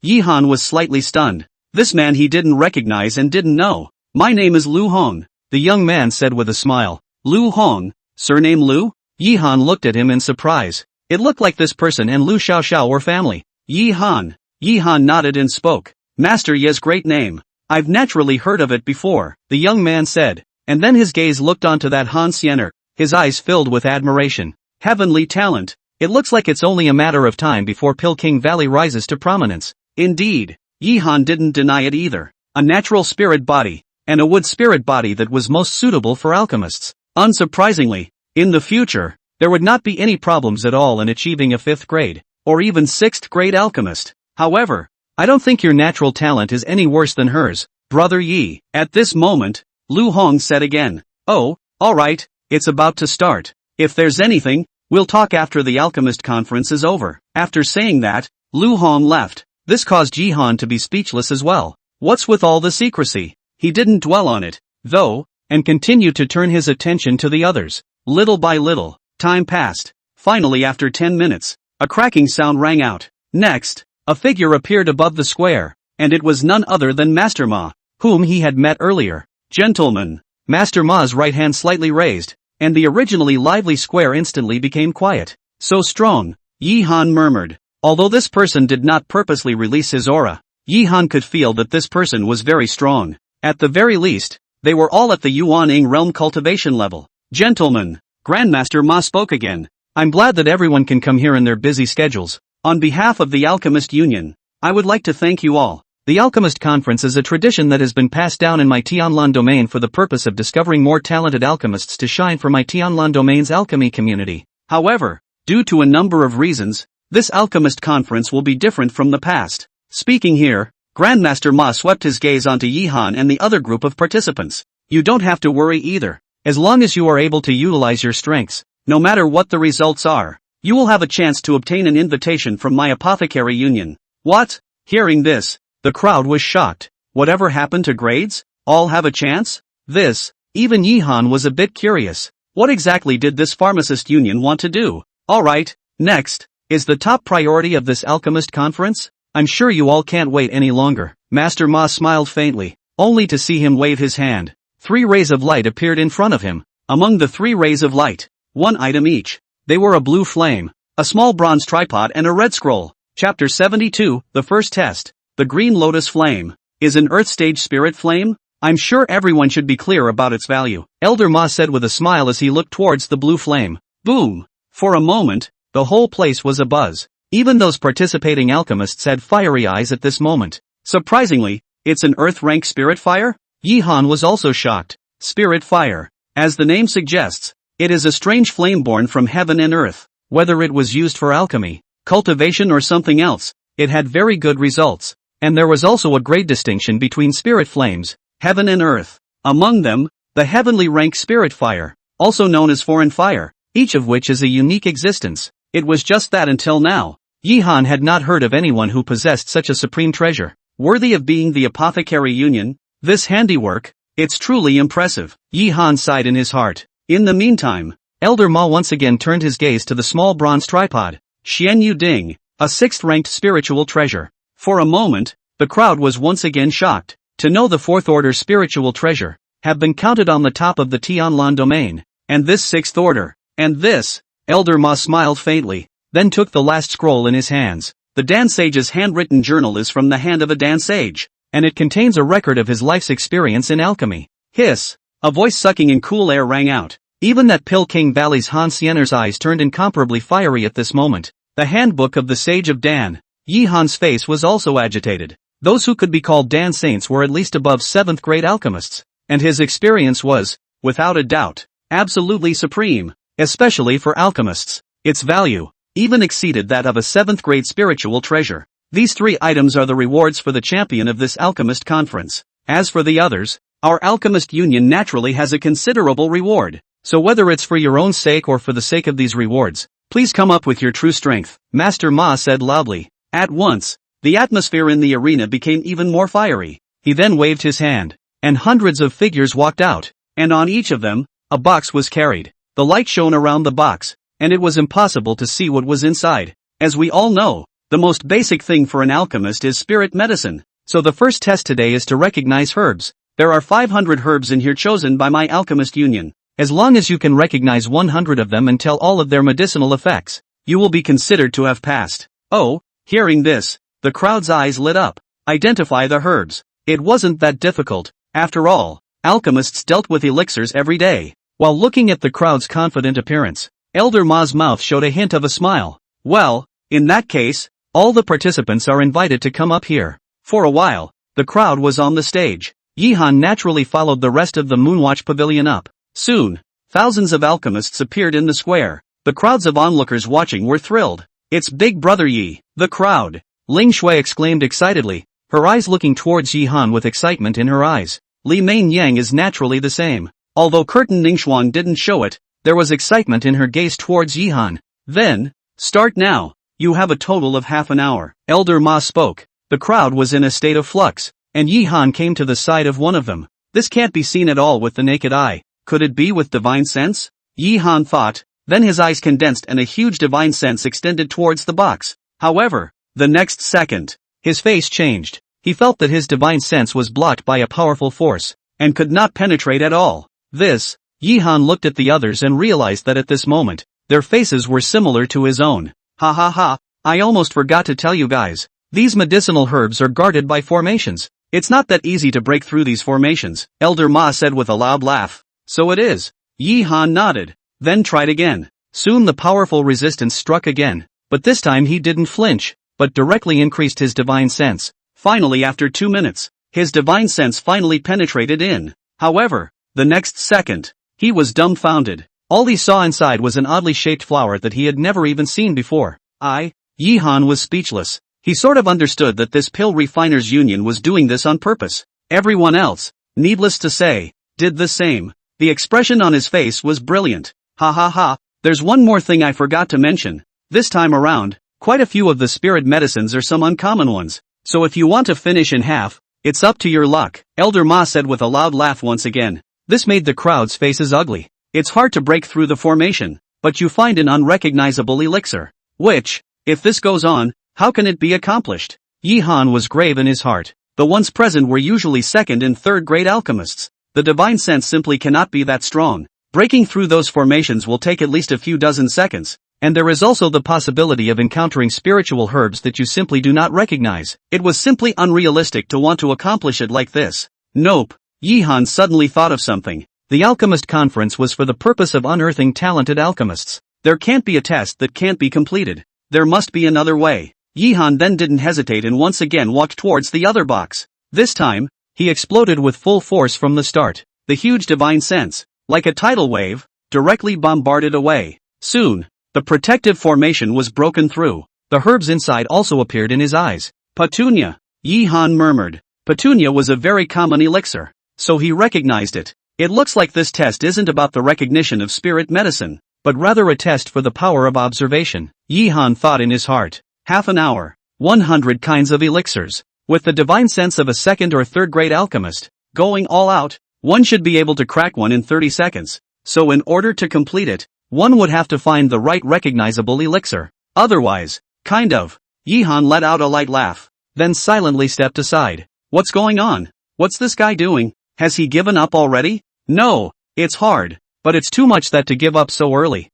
[SPEAKER 1] Yi Han was slightly stunned. This man he didn't recognize and didn't know. My name is Lu Hong, the young man said with a smile. Lu Hong, surname Lu? Yi Han looked at him in surprise. It looked like this person and Lu Xiaoxiao were family. Yi Han nodded and spoke. Master Ye's great name. I've naturally heard of it before, the young man said. And then his gaze looked onto that Han Xiener, his eyes filled with admiration. Heavenly talent. It looks like it's only a matter of time before Pill King Valley rises to prominence. Indeed, Yihan didn't deny it either. A natural spirit body, and a wood spirit body that was most suitable for alchemists. Unsurprisingly, in the future, there would not be any problems at all in achieving a 5th grade, or even 6th grade alchemist. However, I don't think your natural talent is any worse than hers, Brother Yi. At this moment, Lu Hong said again, "Oh, alright, it's about to start. If there's anything, we'll talk after the alchemist conference is over." After saying that, Lu Hong left. This caused Jihan to be speechless as well. What's with all the secrecy? He didn't dwell on it, though, and continued to turn his attention to the others. Little by little, time passed. Finally, after 10 minutes, a cracking sound rang out. Next, a figure appeared above the square, and it was none other than Master Ma, whom he had met earlier. "Gentlemen." Master Ma's right hand slightly raised, and the originally lively square instantly became quiet. "So strong," Yihan murmured. Although this person did not purposely release his aura, Yihan could feel that this person was very strong. At the very least, they were all at the Yuan-ing realm cultivation level. "Gentlemen," Grandmaster Ma spoke again, "I'm glad that everyone can come here in their busy schedules. On behalf of the Alchemist Union, I would like to thank you all. The Alchemist Conference is a tradition that has been passed down in my Tianlan domain for the purpose of discovering more talented alchemists to shine for my Tianlan domain's alchemy community. However, due to a number of reasons, this Alchemist Conference will be different from the past." Speaking here, Grandmaster Ma swept his gaze onto Yihan and the other group of participants. "You don't have to worry either. As long as you are able to utilize your strengths, no matter what the results are, you will have a chance to obtain an invitation from my apothecary union." What? Hearing this, the crowd was shocked. Whatever happened to grades? All have a chance? This, even Yihan was a bit curious. What exactly did this pharmacist union want to do? Alright, next, is the top priority of this alchemist conference? I'm sure you all can't wait any longer. Master Ma smiled faintly, only to see him wave his hand. 3 rays of light appeared in front of him. Among the 3 rays of light, 1 item each. They were a blue flame, a small bronze tripod and a red scroll. Chapter 72, the first test. The green lotus flame is an earth stage spirit flame? I'm sure everyone should be clear about its value, Elder Ma said with a smile as he looked towards the blue flame. Boom! For a moment, the whole place was abuzz. Even those participating alchemists had fiery eyes at this moment. Surprisingly, it's an earth rank spirit fire? Yihan was also shocked. Spirit fire. As the name suggests, it is a strange flame born from heaven and earth. Whether it was used for alchemy, cultivation or something else, it had very good results. And there was also a great distinction between spirit flames, heaven and earth. Among them, the heavenly rank spirit fire, also known as foreign fire, each of which is a unique existence. It was just that until now. Yihan had not heard of anyone who possessed such a supreme treasure, worthy of being the apothecary union. This handiwork, it's truly impressive. Yihan sighed in his heart. In the meantime, Elder Ma once again turned his gaze to the small bronze tripod. Xian Yu Ding, a 6th ranked spiritual treasure. For a moment, the crowd was once again shocked to know the 4th order spiritual treasure have been counted on the top of the Tianlan domain, and this 6th order, and this. Elder Ma smiled faintly, then took the last scroll in his hands. The Dan Sage's handwritten journal is from the hand of a Dan Sage, and it contains a record of his life's experience in alchemy. Hiss! A voice sucking in cool air rang out. Even that Pill King Valley's Han Siener's eyes turned incomparably fiery at this moment. The handbook of the Sage of Dan. Yihan's face was also agitated. Those who could be called Dan Saints were at least above 7th grade alchemists, and his experience was, without a doubt, absolutely supreme. Especially for alchemists, its value even exceeded that of a 7th grade spiritual treasure. These 3 items are the rewards for the champion of this alchemist conference. As for the others, our alchemist union naturally has a considerable reward. So whether it's for your own sake or for the sake of these rewards, please come up with your true strength, Master Ma said loudly. At once, the atmosphere in the arena became even more fiery. He then waved his hand, and hundreds of figures walked out, and on each of them, a box was carried. The light shone around the box, and it was impossible to see what was inside. As we all know, the most basic thing for an alchemist is spirit medicine. So the first test today is to recognize herbs. There are 500 herbs in here chosen by my alchemist union. As long as you can recognize 100 of them and tell all of their medicinal effects, you will be considered to have passed. Oh, hearing this, the crowd's eyes lit up. Identify the herbs. It wasn't that difficult. After all, alchemists dealt with elixirs every day. While looking at the crowd's confident appearance, Elder Ma's mouth showed a hint of a smile. Well, in that case, All the participants are invited to come up here. For a while, the crowd was on the stage. Yihan naturally followed the rest of the Moonwatch Pavilion up. Soon, thousands of alchemists appeared in the square. The crowds of onlookers watching were thrilled. It's Big Brother Yi, the crowd! Ling Shui exclaimed excitedly, her eyes looking towards Yihan with excitement in her eyes. Li Main Yang is naturally the same. Although Curtin Ningxuan didn't show it, there was excitement in her gaze towards Yihan. Then, start now. You have a total of half an hour. Elder Ma spoke. The crowd was in a state of flux, and Yihan came to the side of one of them. This can't be seen at all with the naked eye. Could it be with divine sense? Yihan thought. Then his eyes condensed and a huge divine sense extended towards the box. However, the next second, his face changed. He felt that his divine sense was blocked by a powerful force, and could not penetrate at all. Yihan looked at the others and realized that at this moment, their faces were similar to his own. Ha ha ha, I almost forgot to tell you guys. These medicinal herbs are guarded by formations. It's not that easy to break through these formations, Elder Ma said with a loud laugh. So it is. Yihan nodded, then tried again. Soon the powerful resistance struck again, but this time he didn't flinch, but directly increased his divine sense. Finally, after 2 minutes, his divine sense finally penetrated in. However, the next second, he was dumbfounded. All he saw inside was an oddly shaped flower that he had never even seen before. Yihan was speechless. He sort of understood that this pill refiners union was doing this on purpose. Everyone else, needless to say, did the same. The expression on his face was brilliant. Ha ha ha, there's one more thing I forgot to mention. This time around, quite a few of the spirit medicines are some uncommon ones. So if you want to finish in half, it's up to your luck, Elder Ma said with a loud laugh once again. This made the crowd's faces ugly. It's hard to break through the formation, but you find an unrecognizable elixir. Which, if this goes on, how can it be accomplished? Yihan was grave in his heart. The ones present were usually second and third grade alchemists. The divine sense simply cannot be that strong. Breaking through those formations will take at least a few dozen seconds. And there is also the possibility of encountering spiritual herbs that you simply do not recognize. It was simply unrealistic to want to accomplish it like this. Nope. Yihan suddenly thought of something. The alchemist conference was for the purpose of unearthing talented alchemists. There can't be a test that can't be completed. There must be another way. Yihan then didn't hesitate and once again walked towards the other box. This time, he exploded with full force from the start. The huge divine sense, like a tidal wave, directly bombarded away. Soon, the protective formation was broken through. The herbs inside also appeared in his eyes. Petunia, Yihan murmured. Petunia was a very common elixir, so he recognized it. It looks like this test isn't about the recognition of spirit medicine, but rather a test for the power of observation. Yihan thought in his heart. Half an hour, 100 kinds of elixirs. With the divine sense of a second or third grade alchemist, going all out, one should be able to crack one in 30 seconds. So in order to complete it, one would have to find the right recognizable elixir. Otherwise, Yihan let out a light laugh, then silently stepped aside. What's going on? What's this guy doing? Has he given up already? No, it's hard, but it's too much that to give up so early.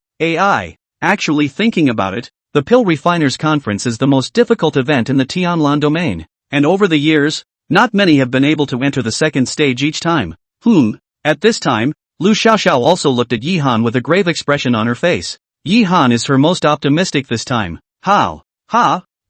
[SPEAKER 1] Actually thinking about it, the Pill Refiners Conference is the most difficult event in the Tianlan domain, and over the years, not many have been able to enter the second stage each time. At this time, Lu Xiaoxiao also looked at Yihan with a grave expression on her face. Yihan is her most optimistic this time. At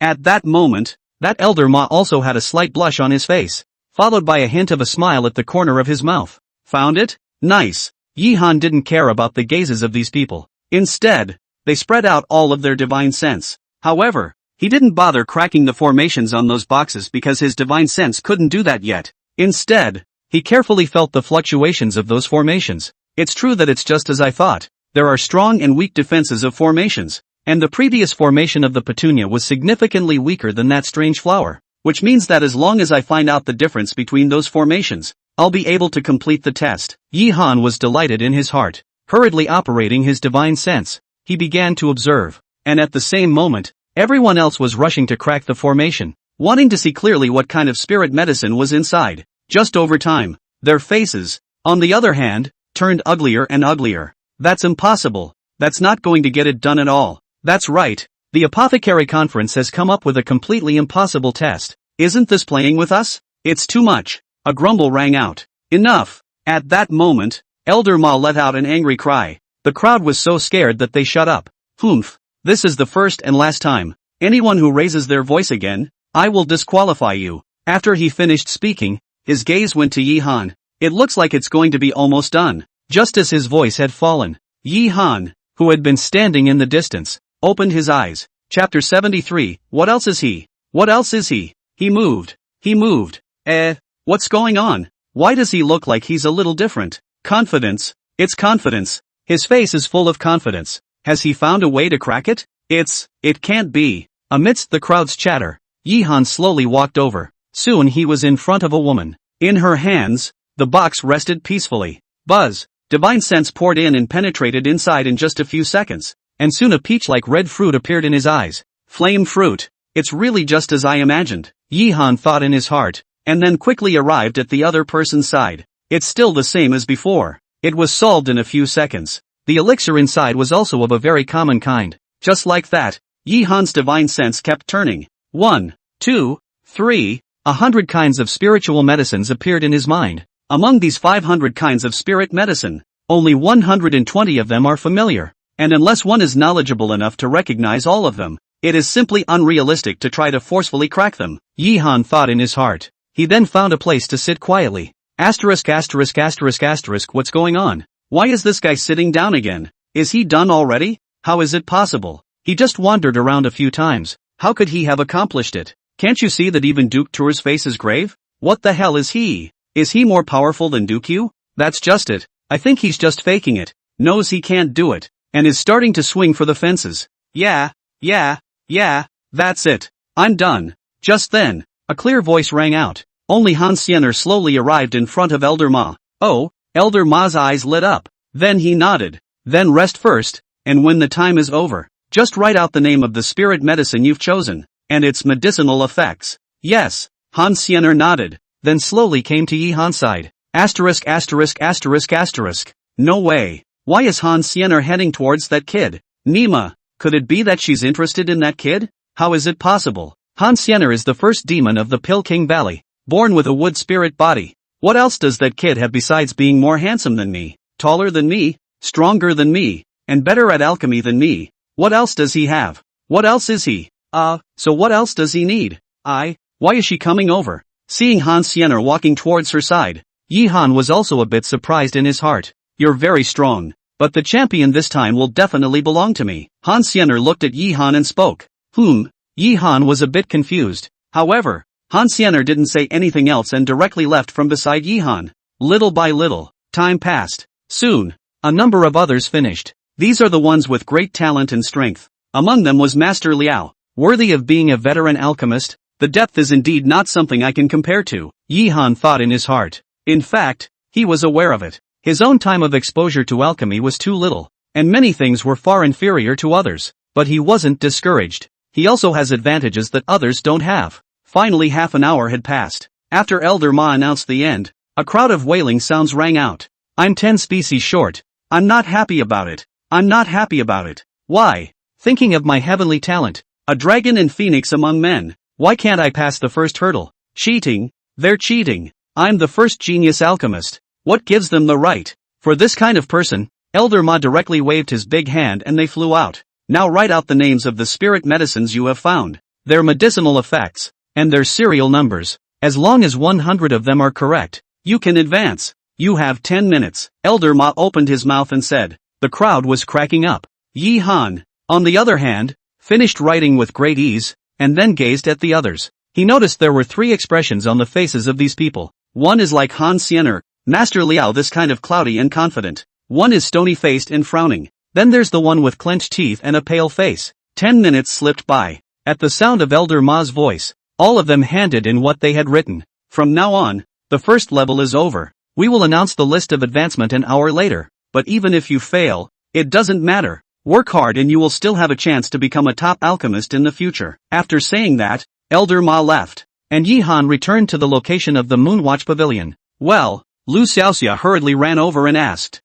[SPEAKER 1] that moment, that Elder Ma also had a slight blush on his face, followed by a hint of a smile at the corner of his mouth. Found it? Nice. Yihan didn't care about the gazes of these people. Instead, they spread out all of their divine sense. However, he didn't bother cracking the formations on those boxes because his divine sense couldn't do that yet. Instead, he carefully felt the fluctuations of those formations. It's true that it's just as I thought. There are strong and weak defenses of formations, and the previous formation of the petunia was significantly weaker than that strange flower, which means that as long as I find out the difference between those formations, I'll be able to complete the test. Yihan was delighted in his heart. Hurriedly operating his divine sense, he began to observe, and at the same moment, everyone else was rushing to crack the formation, wanting to see clearly what kind of spirit medicine was inside. Just over time, their faces, on the other hand, turned uglier and uglier. That's impossible. That's not going to get it done at all. That's right. The Apothecary Conference has come up with a completely impossible test. Isn't this playing with us? It's too much. A grumble rang out. Enough. At that moment, Elder Ma let out an angry cry. The crowd was so scared that they shut up. This is the first and last time. Anyone who raises their voice again, I will disqualify you. After he finished speaking, his gaze went to Yi Han. It looks like it's going to be almost done. Just as his voice had fallen, Yi Han, who had been standing in the distance, opened his eyes. Chapter 73, what else is he? What else is he? He moved. What's going on? Why does he look like he's a little different? Confidence. It's confidence. His face is full of confidence. Has he found a way to crack it? It can't be. Amidst the crowd's chatter, Yi Han slowly walked over. Soon he was in front of a woman. In her hands, the box rested peacefully. Buzz. Divine sense poured in and penetrated inside in just a few seconds. And soon a peach-like red fruit appeared in his eyes. Flame fruit. It's really just as I imagined, Yi Han thought in his heart, and then quickly arrived at the other person's side. It's still the same as before. It was solved in a few seconds. The elixir inside was also of a very common kind. Just like that, Yi Han's divine sense kept turning. 1, 2, 3, 100 kinds of spiritual medicines appeared in his mind. Among these 500 kinds of spirit medicine, only 120 of them are familiar. And unless one is knowledgeable enough to recognize all of them, it is simply unrealistic to try to forcefully crack them, Yi Han thought in his heart. He then found a place to sit quietly. What's going on? Why is this guy sitting down again? Is he done already? How is it possible? He just wandered around a few times. How could he have accomplished it? Can't you see that even Duke Tour's face is grave? What the hell is he? Is he more powerful than Duke Yu? That's just it. I think he's just faking it. Knows he can't do it. And is starting to swing for the fences. Yeah, that's it. I'm done. Just then, a clear voice rang out. Only Han Xiener slowly arrived in front of Elder Ma. Oh, Elder Ma's eyes lit up. Then he nodded. Then rest first, and when the time is over, just write out the name of the spirit medicine you've chosen, and its medicinal effects. Yes, Han Xiener nodded, then slowly came to Yi Han's side. No way. Why is Han Xiener heading towards that kid? Nima, could it be that she's interested in that kid? How is it possible? Han Xiener is the first demon of the Pill King Valley, born with a wood spirit body. What else does that kid have besides being more handsome than me, taller than me, stronger than me, and better at alchemy than me? What else does he have? What else is he? So what else does he need? Why is she coming over? Seeing Han Xiener walking towards her side, Yi Han was also a bit surprised in his heart. You're very strong, but the champion this time will definitely belong to me. Han Xiener looked at Yi Han and spoke. Yi Han was a bit confused. However, Han Xiener didn't say anything else and directly left from beside Yi Han. Little by little, time passed. Soon, a number of others finished. These are the ones with great talent and strength. Among them was Master Liao, worthy of being a veteran alchemist. The depth is indeed not something I can compare to, Yi Han thought in his heart. In fact, he was aware of it. His own time of exposure to alchemy was too little, and many things were far inferior to others. But he wasn't discouraged. He also has advantages that others don't have. Finally, half an hour had passed. After Elder Ma announced the end, a crowd of wailing sounds rang out. I'm 10 species short. I'm not happy about it. Why? Thinking of my heavenly talent, a dragon and phoenix among men. Why can't I pass the first hurdle? Cheating. They're cheating. I'm the first genius alchemist. What gives them the right? For this kind of person, Elder Ma directly waved his big hand and they flew out. Now write out the names of the spirit medicines you have found, their medicinal effects, and their serial numbers. As long as 100 of them are correct, you can advance. You have 10 minutes. Elder Ma opened his mouth and said. The crowd was cracking up. Yi Han, on the other hand, finished writing with great ease, and then gazed at the others. He noticed there were 3 expressions on the faces of these people. One is like Han Xiener, Master Liao, this kind of cloudy and confident. One is stony-faced and frowning. Then there's the one with clenched teeth and a pale face. 10 minutes slipped by. At the sound of Elder Ma's voice, all of them handed in what they had written. From now on, the first level is over. We will announce the list of advancement an hour later. But even if you fail, it doesn't matter. Work hard and you will still have a chance to become a top alchemist in the future. After saying that, Elder Ma left, and Yi Han returned to the location of the Moonwatch Pavilion. Well, Lu Xiaoxia hurriedly ran over and asked,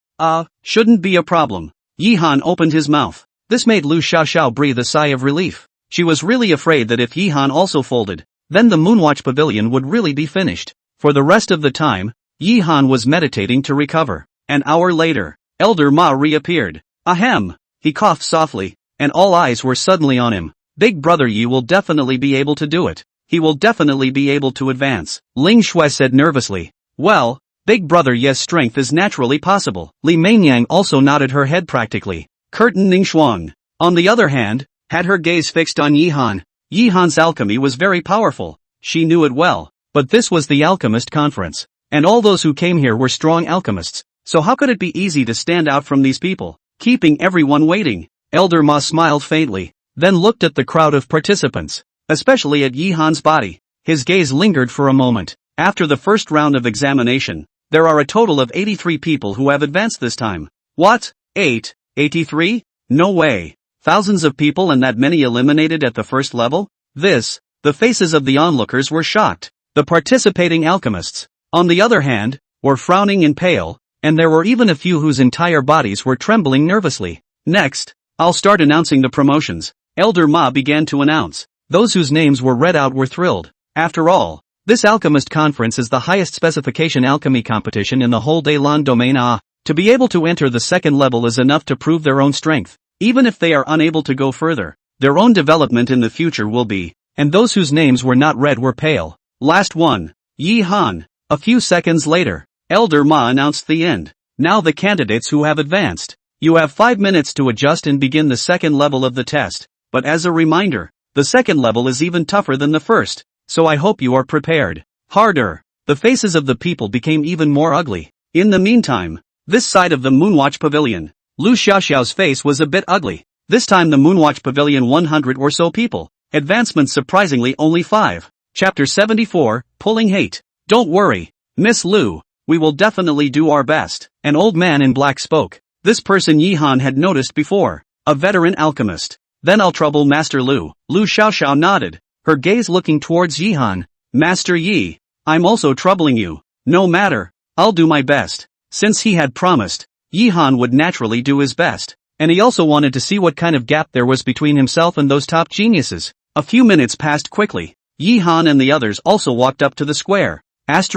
[SPEAKER 1] shouldn't be a problem. Yi Han opened his mouth. This made Lu Xiaoxiao breathe a sigh of relief. She was really afraid that if Yi Han also folded, then the Moonwatch Pavilion would really be finished. For the rest of the time, Yi Han was meditating to recover. An hour later, Elder Ma reappeared. Ahem! He coughed softly, and all eyes were suddenly on him. Big brother Yi will definitely be able to do it. He will definitely be able to advance. Ling Shui said nervously. Well, Big brother Ye's strength is naturally possible. Li Mainyang also nodded her head practically. Curtain Ningxuang, on the other hand, had her gaze fixed on Yi Han. Yi Han's alchemy was very powerful. She knew it well. But this was the alchemist conference. And all those who came here were strong alchemists. So how could it be easy to stand out from these people, keeping everyone waiting? Elder Ma smiled faintly, then looked at the crowd of participants, especially at Yi Han's body. His gaze lingered for a moment. After the first round of examination, there are a total of 83 people who have advanced this time. What? 83? No way. Thousands of people and that many eliminated at the first level? The faces of the onlookers were shocked. The participating alchemists, on the other hand, were frowning and pale, and there were even a few whose entire bodies were trembling nervously. Next, I'll start announcing the promotions. Elder Ma began to announce. Those whose names were read out were thrilled. After all, this alchemist conference is the highest specification alchemy competition in the whole Daylan domain. To be able to enter the second level is enough to prove their own strength. Even if they are unable to go further, their own development in the future will be, and those whose names were not read were pale. Last one, Yi Han. A few seconds later, Elder Ma announced the end. Now the candidates who have advanced. You have 5 minutes to adjust and begin the second level of the test. But as a reminder, the second level is even tougher than the first. So I hope you are prepared. Harder. The faces of the people became even more ugly. In the meantime, this side of the Moonwatch Pavilion, Lu Xiaoxiao's face was a bit ugly. This time the Moonwatch Pavilion 100 or so people. Advancement surprisingly only 5. Chapter 74, Pulling Hate. Don't worry, Miss Lu, we will definitely do our best. An old man in black spoke. This person Yi Han had noticed before. A veteran alchemist. Then I'll trouble Master Lu. Lu Xiaoxiao nodded, her gaze looking towards Yi Han. Master Yi, I'm also troubling you. No matter, I'll do my best. Since he had promised, Yi Han would naturally do his best. And he also wanted to see what kind of gap there was between himself and those top geniuses. A few minutes passed quickly. Yi Han and the others also walked up to the square. This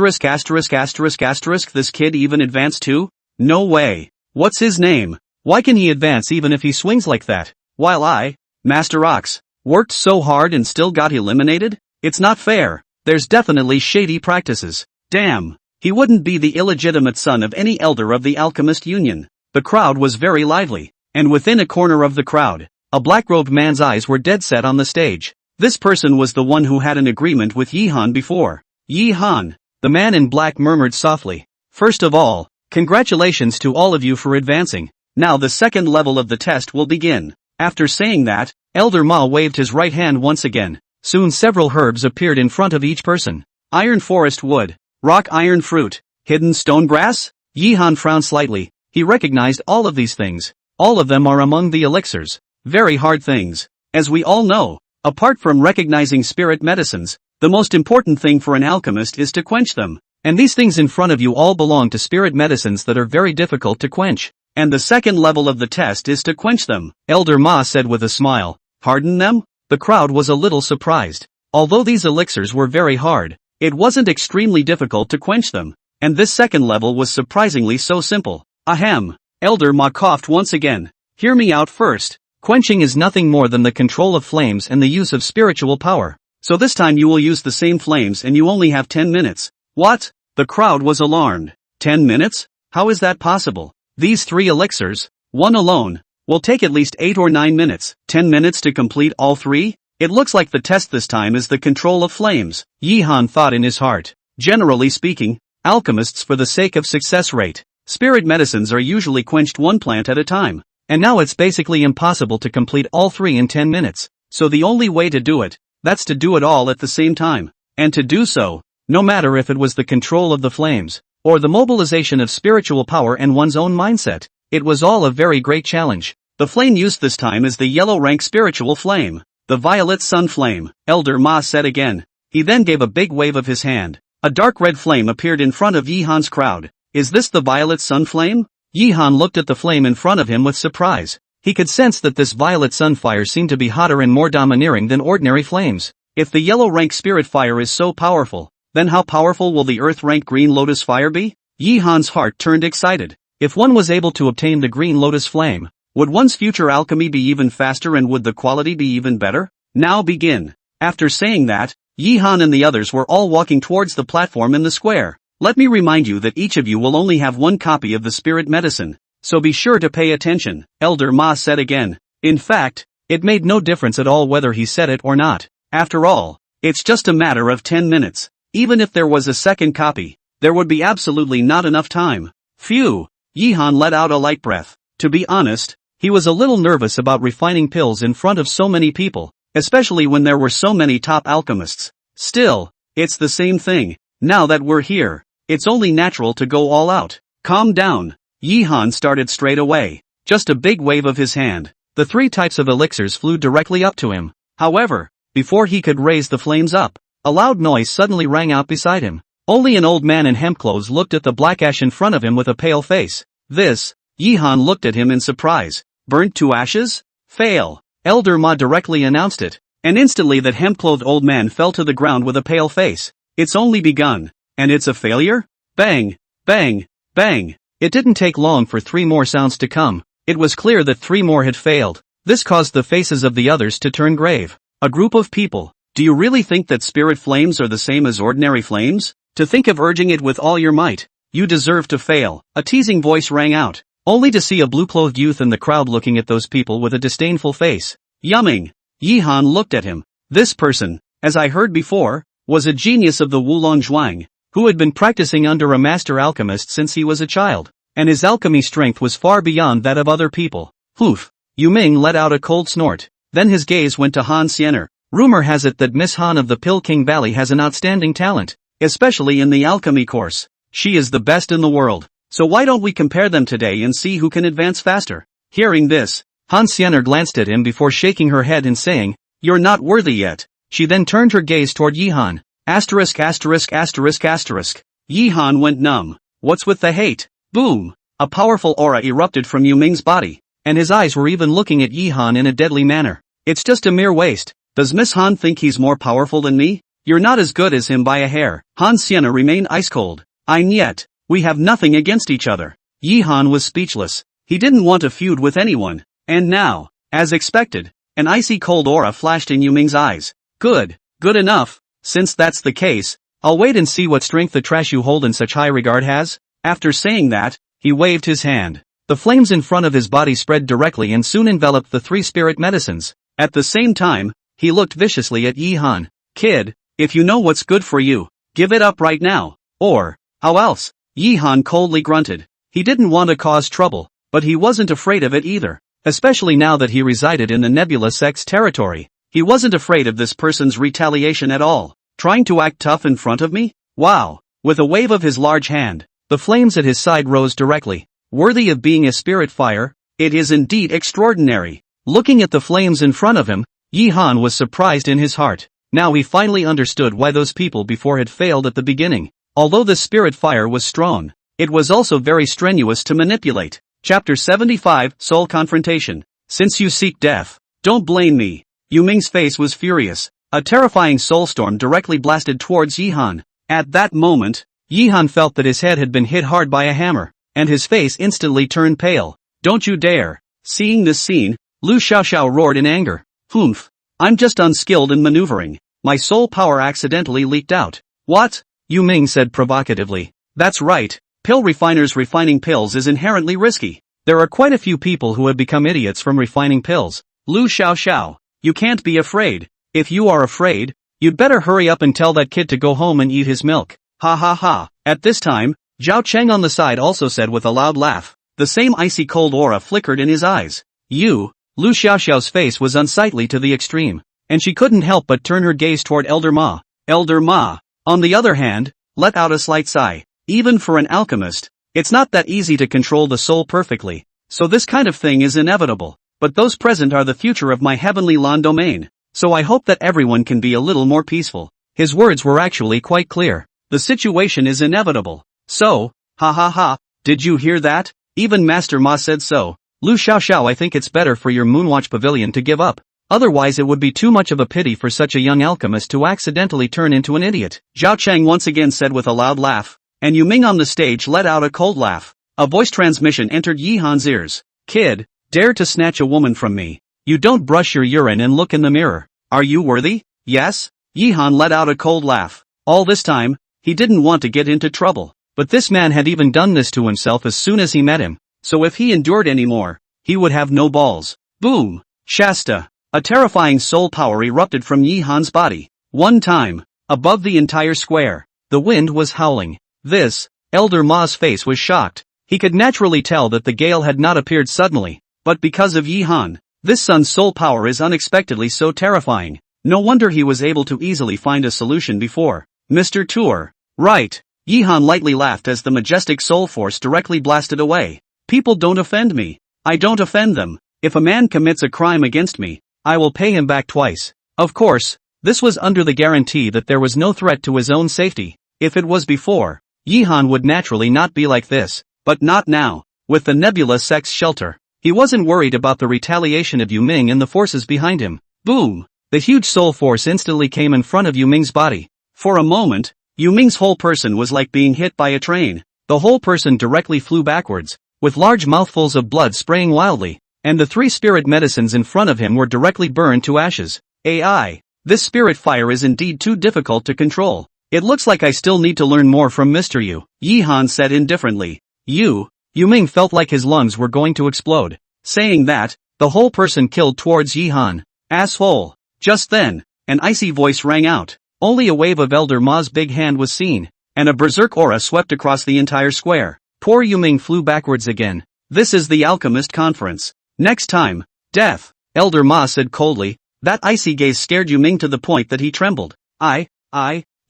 [SPEAKER 1] kid even advanced too? No way. What's his name? Why can he advance even if he swings like that? While I, Master Ox, worked so hard and still got eliminated? It's not fair. There's definitely shady practices. Damn. He wouldn't be the illegitimate son of any elder of the Alchemist Union. The crowd was very lively. And within a corner of the crowd, a black-robed man's eyes were dead set on the stage. This person was the one who had an agreement with Yi Han before. Yi Han, the man in black murmured softly. First of all, congratulations to all of you for advancing. Now the second level of the test will begin. After saying that, Elder Ma waved his right hand once again. Soon several herbs appeared in front of each person. Iron forest wood, rock iron fruit, hidden stone grass? Yi Han frowned slightly. He recognized all of these things. All of them are among the elixirs. Very hard things. As we all know, apart from recognizing spirit medicines, the most important thing for an alchemist is to quench them. And these things in front of you all belong to spirit medicines that are very difficult to quench. And the second level of the test is to quench them. Elder Ma said with a smile. Harden them? The crowd was a little surprised. Although these elixirs were very hard, it wasn't extremely difficult to quench them. And this second level was surprisingly so simple. Ahem. Elder Ma coughed once again. Hear me out first. Quenching is nothing more than the control of flames and the use of spiritual power. So this time you will use the same flames and you only have 10 minutes. What? The crowd was alarmed. 10 minutes? How is that possible? These 3 elixirs, one alone, will take at least 8 or 9 minutes. 10 minutes to complete all 3? It looks like the test this time is the control of flames. Yi Han thought in his heart. Generally speaking, alchemists for the sake of success rate, spirit medicines are usually quenched one plant at a time. And now it's basically impossible to complete all 3 in 10 minutes. So the only way to do it, that's to do it all at the same time. And to do so, no matter if it was the control of the flames, or the mobilization of spiritual power and one's own mindset, it was all a very great challenge. The flame used this time is the yellow rank spiritual flame, the violet sun flame, Elder Ma said again. He then gave a big wave of his hand. A dark red flame appeared in front of Yi Han's crowd. Is this the violet sun flame? Yi Han looked at the flame in front of him with surprise. He could sense that this violet sun fire seemed to be hotter and more domineering than ordinary flames. If the yellow rank spirit fire is so powerful, then how powerful will the earth rank green lotus fire be? Yi Han's heart turned excited. If one was able to obtain the green lotus flame, would one's future alchemy be even faster and would the quality be even better? Now begin. After saying that, Yihan and the others were all walking towards the platform in the square. Let me remind you that each of you will only have one copy of the spirit medicine, so be sure to pay attention, Elder Ma said again. In fact, it made no difference at all whether he said it or not. After all, it's just a matter of 10 minutes. Even if there was a second copy, there would be absolutely not enough time. Phew! Yihan let out a light breath. To be honest, he was a little nervous about refining pills in front of so many people, especially when there were so many top alchemists. Still, it's the same thing. Now that we're here, it's only natural to go all out. Calm down. Yihan started straight away. Just a big wave of his hand. The 3 types of elixirs flew directly up to him. However, before he could raise the flames up, a loud noise suddenly rang out beside him. Only an old man in hemp clothes looked at the black ash in front of him with a pale face. This, Yihan looked at him in surprise. Burnt to ashes? Fail. Elder Ma directly announced it, and instantly that hemp-clothed old man fell to the ground with a pale face. It's only begun. And it's a failure? Bang! Bang! Bang! It didn't take long for 3 more sounds to come. It was clear that 3 more had failed. This caused the faces of the others to turn grave. A group of people. Do you really think that spirit flames are the same as ordinary flames? To think of urging it with all your might. You deserve to fail. A teasing voice rang out, only to see a blue-clothed youth in the crowd looking at those people with a disdainful face. Yumming. Yihan looked at him. This person, as I heard before, was a genius of the Wulong Zhuang, who had been practicing under a master alchemist since he was a child, and his alchemy strength was far beyond that of other people. Poof. Yuming let out a cold snort. Then his gaze went to Han Xiener. Rumor has it that Miss Han of the Pill King Valley has an outstanding talent, especially in the alchemy course. She is the best in the world, so why don't we compare them today and see who can advance faster? Hearing this, Han Xiener glanced at him before shaking her head and saying, "You're not worthy yet." She then turned her gaze toward Yihan. Asterisk asterisk asterisk asterisk. Yihan went numb. What's with the hate? Boom! A powerful aura erupted from Yuming's body, and his eyes were even looking at Yihan in a deadly manner. It's just a mere waste. Does Miss Han think he's more powerful than me? You're not as good as him by a hair. Han Xiener remained ice-cold. Yet, we have nothing against each other. Yihan was speechless. He didn't want a feud with anyone. And now, as expected, an icy cold aura flashed in Yuming's eyes. Good enough. Since that's the case, I'll wait and see what strength the trash you hold in such high regard has. After saying that, he waved his hand. The flames in front of his body spread directly and soon enveloped the 3 spirit medicines. At the same time, he looked viciously at Yihan. Kid, if you know what's good for you, give it up right now. Or, how else? Yihan coldly grunted. He didn't want to cause trouble, but he wasn't afraid of it either. Especially now that he resided in the Nebula sect's territory. He wasn't afraid of this person's retaliation at all. Trying to act tough in front of me? Wow! With a wave of his large hand, the flames at his side rose directly. Worthy of being a spirit fire? It is indeed extraordinary. Looking at the flames in front of him, Yihan was surprised in his heart. Now he finally understood why those people before had failed at the beginning. Although the spirit fire was strong, it was also very strenuous to manipulate. Chapter 75, Soul Confrontation. Since you seek death, don't blame me. Yuming's face was furious. A terrifying soul storm directly blasted towards Yihan. At that moment, Yihan felt that his head had been hit hard by a hammer, and his face instantly turned pale. Don't you dare. Seeing this scene, Lu Xiaoxiao roared in anger. Humph. I'm just unskilled in maneuvering. My soul power accidentally leaked out. What? Yuming said provocatively. That's right. Pill refiners refining pills is inherently risky. There are quite a few people who have become idiots from refining pills. Lu Xiaoxiao, you can't be afraid. If you are afraid, you'd better hurry up and tell that kid to go home and eat his milk. Ha ha ha. At this time, Zhao Cheng on the side also said with a loud laugh. The same icy cold aura flickered in his eyes. Lu Xiaoxiao's face was unsightly to the extreme, and she couldn't help but turn her gaze toward Elder Ma. Elder Ma, on the other hand, let out a slight sigh. Even for an alchemist, it's not that easy to control the soul perfectly, so this kind of thing is inevitable. But those present are the future of my heavenly Lan domain, so I hope that everyone can be a little more peaceful. His words were actually quite clear. The situation is inevitable. So, ha ha ha, did you hear that? Even Master Ma said so. Lu Xiaoxiao, I think it's better for your Moonwatch Pavilion to give up. Otherwise it would be too much of a pity for such a young alchemist to accidentally turn into an idiot. Zhao Cheng once again said with a loud laugh, and Yuming on the stage let out a cold laugh. A voice transmission entered Yihan's ears. Kid, dare to snatch a woman from me. You don't brush your urine and look in the mirror. Are you worthy? Yes? Yi-han let out a cold laugh. All this time, he didn't want to get into trouble. But this man had even done this to himself as soon as he met him. So if he endured anymore, he would have no balls. Boom! Shasta! A terrifying soul power erupted from Yi-han's body. One time, above the entire square, the wind was howling. This, Elder Ma's face was shocked. He could naturally tell that the gale had not appeared suddenly, but because of Yi-han, this sun's soul power is unexpectedly so terrifying. No wonder he was able to easily find a solution before. Mr. Tour. Right. Yi-han lightly laughed as the majestic soul force directly blasted away. People don't offend me. I don't offend them. If a man commits a crime against me, I will pay him back twice. Of course, this was under the guarantee that there was no threat to his own safety. If it was before, Yi-han would naturally not be like this, but not now. With the Nebula Sex Shelter, he wasn't worried about the retaliation of Yu Ming and the forces behind him. Boom! The huge soul force instantly came in front of Yu Ming's body. For a moment, Yu Ming's whole person was like being hit by a train. The whole person directly flew backwards, with large mouthfuls of blood spraying wildly, and the 3 spirit medicines in front of him were directly burned to ashes. AI. This spirit fire is indeed too difficult to control. It looks like I still need to learn more from Mr. Yu, Yi-han said indifferently. Yu Ming felt like his lungs were going to explode. Saying that, the whole person killed towards Yi-han. Asshole. Just then, an icy voice rang out. Only a wave of Elder Ma's big hand was seen, and a berserk aura swept across the entire square. Poor Yu Ming flew backwards again. This is the Alchemist Conference. Next time, death, Elder Ma said coldly. That icy gaze scared Yu Ming to the point that he trembled.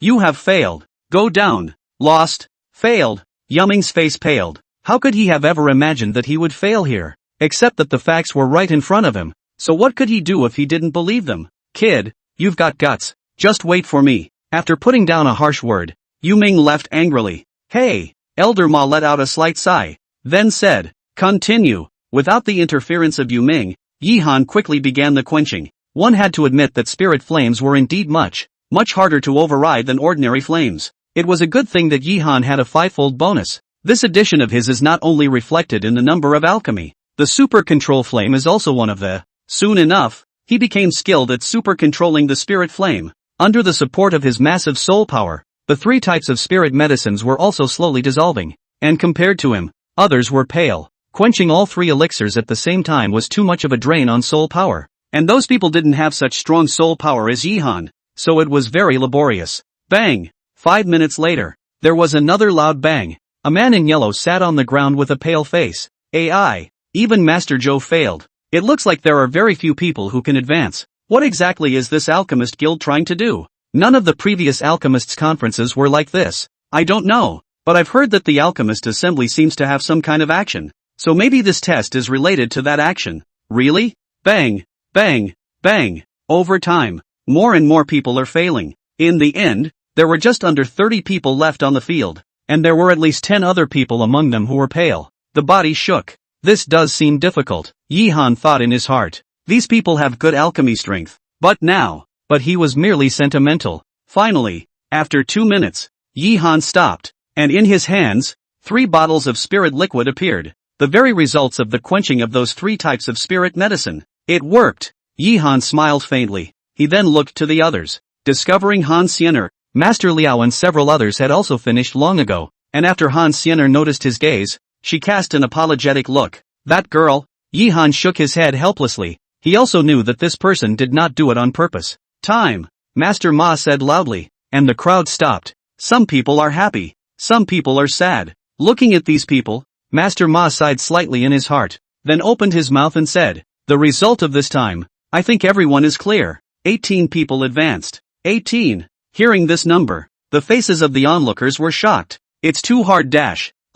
[SPEAKER 1] You have failed. Go down. Lost. Failed. Yu Ming's face paled. How could he have ever imagined that he would fail here? Except that the facts were right in front of him. So what could he do if he didn't believe them? Kid, you've got guts. Just wait for me. After putting down a harsh word, Yu Ming left angrily. Hey! Elder Ma let out a slight sigh. Then said, continue. Without the interference of Yu Ming, Yi-han quickly began the quenching. One had to admit that spirit flames were indeed much harder to override than ordinary flames. It was a good thing that Yi-han had a 5-fold bonus. This addition of his is not only reflected in the number of alchemy. The super control flame is also one of the. Soon enough, he became skilled at super controlling the spirit flame. Under the support of his massive soul power, the 3 types of spirit medicines were also slowly dissolving. And compared to him, others were pale. Quenching all 3 elixirs at the same time was too much of a drain on soul power. And those people didn't have such strong soul power as Yi-han, so it was very laborious. Bang! 5 minutes later, there was another loud bang. A man in yellow sat on the ground with a pale face. AI. Even Master Joe failed. It looks like there are very few people who can advance. What exactly is this alchemist guild trying to do? None of the previous alchemists' conferences were like this. I don't know, but I've heard that the alchemist assembly seems to have some kind of action. So maybe this test is related to that action. Really? Bang! Bang! Bang! Over time, more and more people are failing. In the end, there were just under 30 people left on the field, and there were at least 10 other people among them who were pale. The body shook. This does seem difficult, Yi-han thought in his heart. These people have good alchemy strength. But he was merely sentimental. Finally, after 2 minutes, Yi-han stopped, and in his hands, 3 bottles of spirit liquid appeared. The very results of the quenching of those 3 types of spirit medicine. It worked. Yi-han smiled faintly. He then looked to the others. Discovering Han Xiener, Master Liao and several others had also finished long ago, and after Han Xiener noticed his gaze, she cast an apologetic look. That girl? Yi-han shook his head helplessly. He also knew that this person did not do it on purpose. Time, Master Ma said loudly, and the crowd stopped. Some people are happy. Some people are sad. Looking at these people, Master Ma sighed slightly in his heart, then opened his mouth and said, the result of this time, I think everyone is clear. 18 people advanced. 18. Hearing this number, the faces of the onlookers were shocked. It's too hard.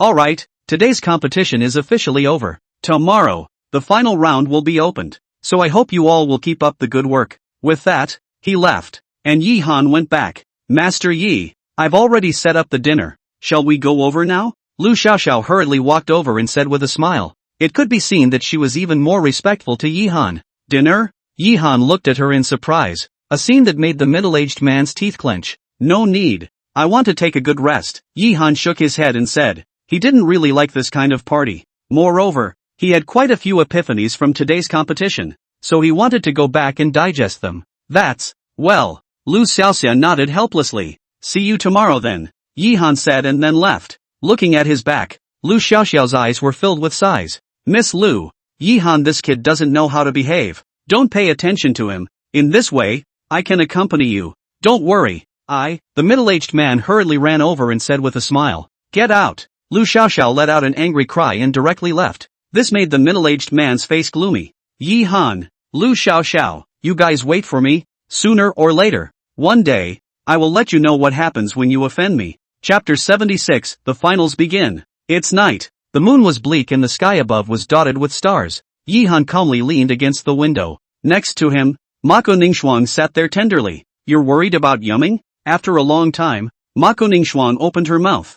[SPEAKER 1] Alright, today's competition is officially over. Tomorrow, the final round will be opened. So I hope you all will keep up the good work. With that, he left, and Yi-han went back. Master Yi, I've already set up the dinner. Shall we go over now? Lu Xiaoxiao hurriedly walked over and said with a smile. It could be seen that she was even more respectful to Yi-han. Dinner? Yi-han looked at her in surprise, a scene that made the middle-aged man's teeth clench. No need. I want to take a good rest. Yi-han shook his head and said. He didn't really like this kind of party. Moreover, he had quite a few epiphanies from today's competition, so he wanted to go back and digest them. Well. Lu Xiaoxia nodded helplessly. See you tomorrow then, Yi Han said and then left. Looking at his back, Lu Xiaoxiao's eyes were filled with sighs. Miss Lu, Yi Han, this kid doesn't know how to behave. Don't pay attention to him. In this way, I can accompany you. Don't worry. The middle-aged man hurriedly ran over and said with a smile, "Get out." Lu Xiaoxiao let out an angry cry and directly left. This made the middle-aged man's face gloomy. Yi Han, Lu Xiaoxiao, you guys wait for me. Sooner or later, one day, I will let you know what happens when you offend me. Chapter 76, the finals begin. It's night. The moon was bleak and the sky above was dotted with stars. Yi Han calmly leaned against the window. Next to him, Mako Ningxuang sat there tenderly. You're worried about Yumming? After a long time, Mako Ningxuang opened her mouth.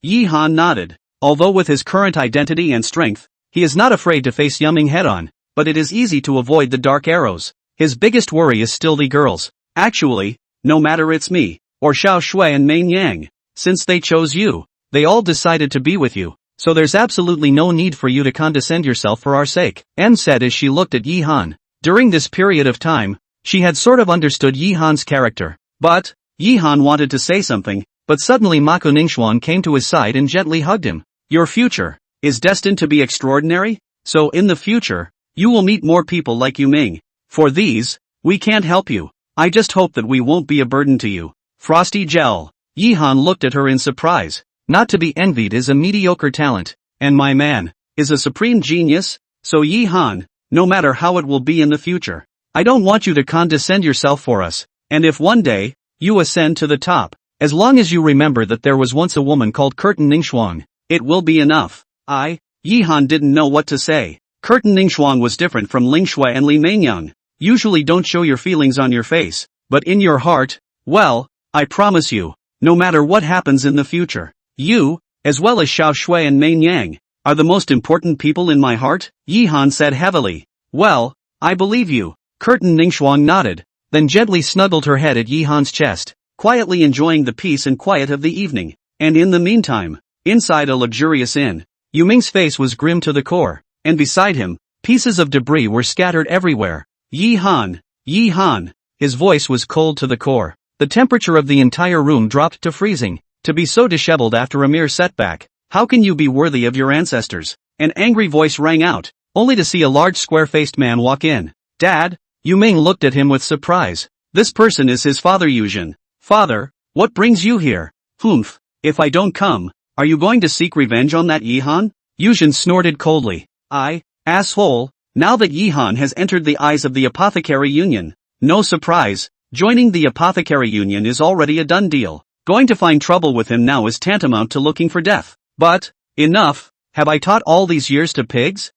[SPEAKER 1] Yi Han nodded. Although with his current identity and strength, he is not afraid to face Yumming head-on, but it is easy to avoid the dark arrows. His biggest worry is still the girls. Actually, no matter it's me, or Xiao Shui and Meng Yang, since they chose you, they all decided to be with you, so there's absolutely no need for you to condescend yourself for our sake, Em said as she looked at Yi Han. During this period of time, she had sort of understood Yi Han's character. But, Yi Han wanted to say something, but suddenly Mako Ningxuan came to his side and gently hugged him. Your future is destined to be extraordinary, so in the future, you will meet more people like you Ming. For these, we can't help you. I just hope that we won't be a burden to you. Frosty Gel. Yi Han looked at her in surprise. Not to be envied is a mediocre talent, and my man is a supreme genius, so Yi Han, no matter how it will be in the future, I don't want you to condescend yourself for us, and if one day, you ascend to the top, as long as you remember that there was once a woman called Curtain Ningxuang, it will be enough. Yi Han didn't know what to say. Curtain Ningxuang was different from Ling Shui and Li Mengyang. Usually don't show your feelings on your face, but in your heart, well, I promise you, no matter what happens in the future, you, as well as Xiao Shui and Meng Yang, are the most important people in my heart, Yi Han said heavily. Well, I believe you. Curtain Ningxuang nodded, then gently snuggled her head at Yi Han's chest, quietly enjoying the peace and quiet of the evening. And in the meantime, inside a luxurious inn, Yu Ming's face was grim to the core, and beside him, pieces of debris were scattered everywhere. Yi Han, his voice was cold to the core. The temperature of the entire room dropped to freezing. To be so disheveled after a mere setback, how can you be worthy of your ancestors? An angry voice rang out, only to see a large square-faced man walk in. Dad? Yu Ming looked at him with surprise. This person is his father Yuzhen. Father, what brings you here? Humph, if I don't come, are you going to seek revenge on that Yi Han? Yuzhen snorted coldly. Asshole. Now that Yi Han has entered the eyes of the Apothecary Union, no surprise, joining the Apothecary Union is already a done deal. Going to find trouble with him now is tantamount to looking for death. But, enough, have I taught all these years to pigs?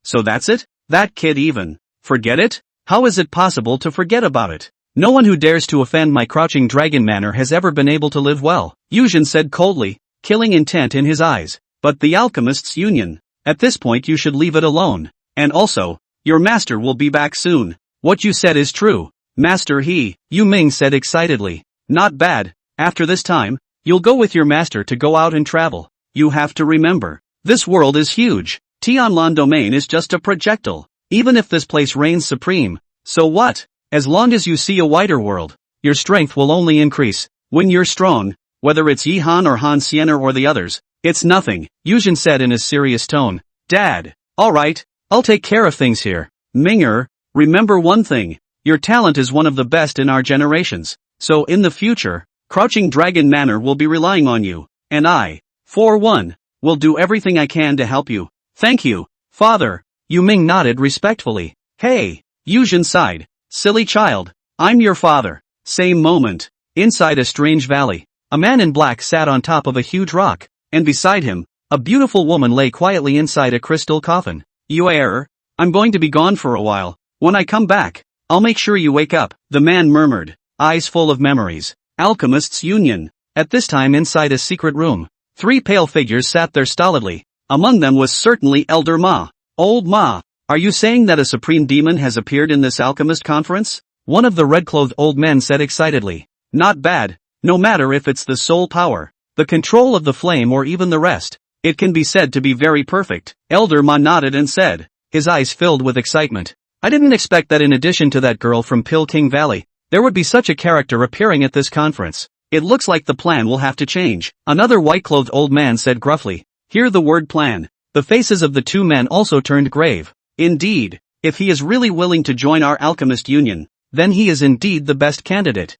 [SPEAKER 1] So that's it? That kid even. Forget it? How is it possible to forget about it? No one who dares to offend my crouching dragon manner has ever been able to live well, Yuzhen said coldly, killing intent in his eyes. But the Alchemists' Union. At this point you should leave it alone. And also, your master will be back soon. What you said is true. Master Yu Ming said excitedly. Not bad. After this time, you'll go with your master to go out and travel. You have to remember, this world is huge. Tianlan domain is just a projectile. Even if this place reigns supreme, so what? As long as you see a wider world, your strength will only increase. When you're strong, whether it's Yi Han or Han Xianer or the others, it's nothing, Yuzhen said in a serious tone. Dad, alright, I'll take care of things here. Minger, remember one thing, your talent is one of the best in our generations, so in the future, Crouching Dragon Manor will be relying on you, and I, for one, will do everything I can to help you. Thank you, Father. Yu Ming nodded respectfully. Hey, Yuzhen sighed. Silly child, I'm your father. Same moment, inside a strange valley, a man in black sat on top of a huge rock, and beside him, a beautiful woman lay quietly inside a crystal coffin. I'm going to be gone for a while. When I come back, I'll make sure you wake up, the man murmured, eyes full of memories. Alchemists' Union. At this time inside a secret room, 3 pale figures sat there stolidly. Among them was certainly Elder Ma. Old Ma, are you saying that a supreme demon has appeared in this alchemist conference? One of the red-clothed old men said excitedly. Not bad, no matter if it's the soul power, the control of the flame or even the rest. It can be said to be very perfect. Elder Ma nodded and said, his eyes filled with excitement. I didn't expect that in addition to that girl from King Valley, there would be such a character appearing at this conference. It looks like the plan will have to change. Another white-clothed old man said gruffly. Hear the word plan. The faces of the two men also turned grave. Indeed, if he is really willing to join our alchemist union, then he is indeed the best candidate.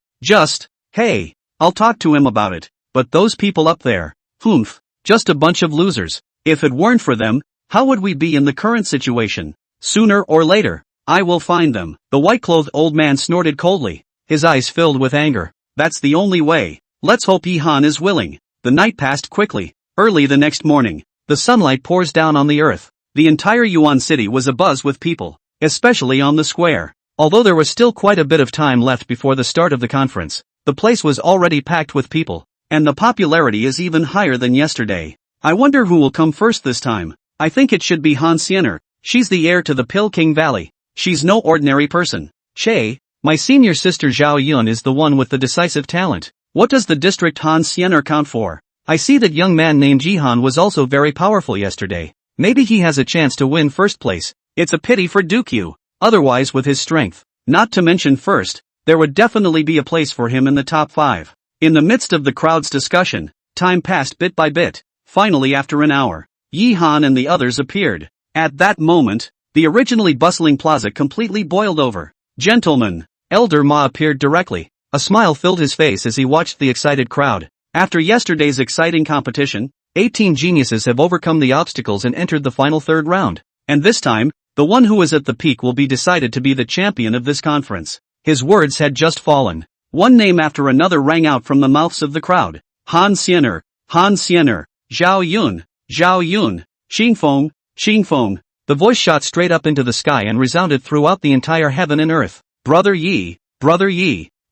[SPEAKER 1] Hey, I'll talk to him about it. But those people up there, just a bunch of losers. If it weren't for them, how would we be in the current situation? Sooner or later, I will find them. The white-clothed old man snorted coldly, his eyes filled with anger. That's the only way. Let's hope Yi-Han is willing. The night passed quickly. Early the next morning, the sunlight pours down on the earth. The entire Yuan city was abuzz with people, especially on the square. Although there was still quite a bit of time left before the start of the conference, the place was already packed with people, and the popularity is even higher than yesterday. I wonder who will come first this time. I think it should be Han Xiener. She's the heir to the King Valley. She's no ordinary person. My senior sister Zhao Yun is the one with the decisive talent. What does the district Han Xiener count for? I see that young man named Jihan was also very powerful yesterday. Maybe he has a chance to win first place. It's a pity for Dukyu. Otherwise with his strength, not to mention first, there would definitely be a place for him in the top 5. In the midst of the crowd's discussion, time passed bit by bit. Finally after an hour, Yi-Han and the others appeared. At that moment, the originally bustling plaza completely boiled over. Gentlemen, Elder Ma appeared directly. A smile filled his face as he watched the excited crowd. After yesterday's exciting competition, 18 geniuses have overcome the obstacles and entered the final third round. And this time, the one who is at the peak will be decided to be the champion of this conference. His words had just fallen. One name after another rang out from the mouths of the crowd. Han Xiener, Zhao Yun, Xingfeng. The voice shot straight up into the sky and resounded throughout the entire heaven and earth. Brother Yi.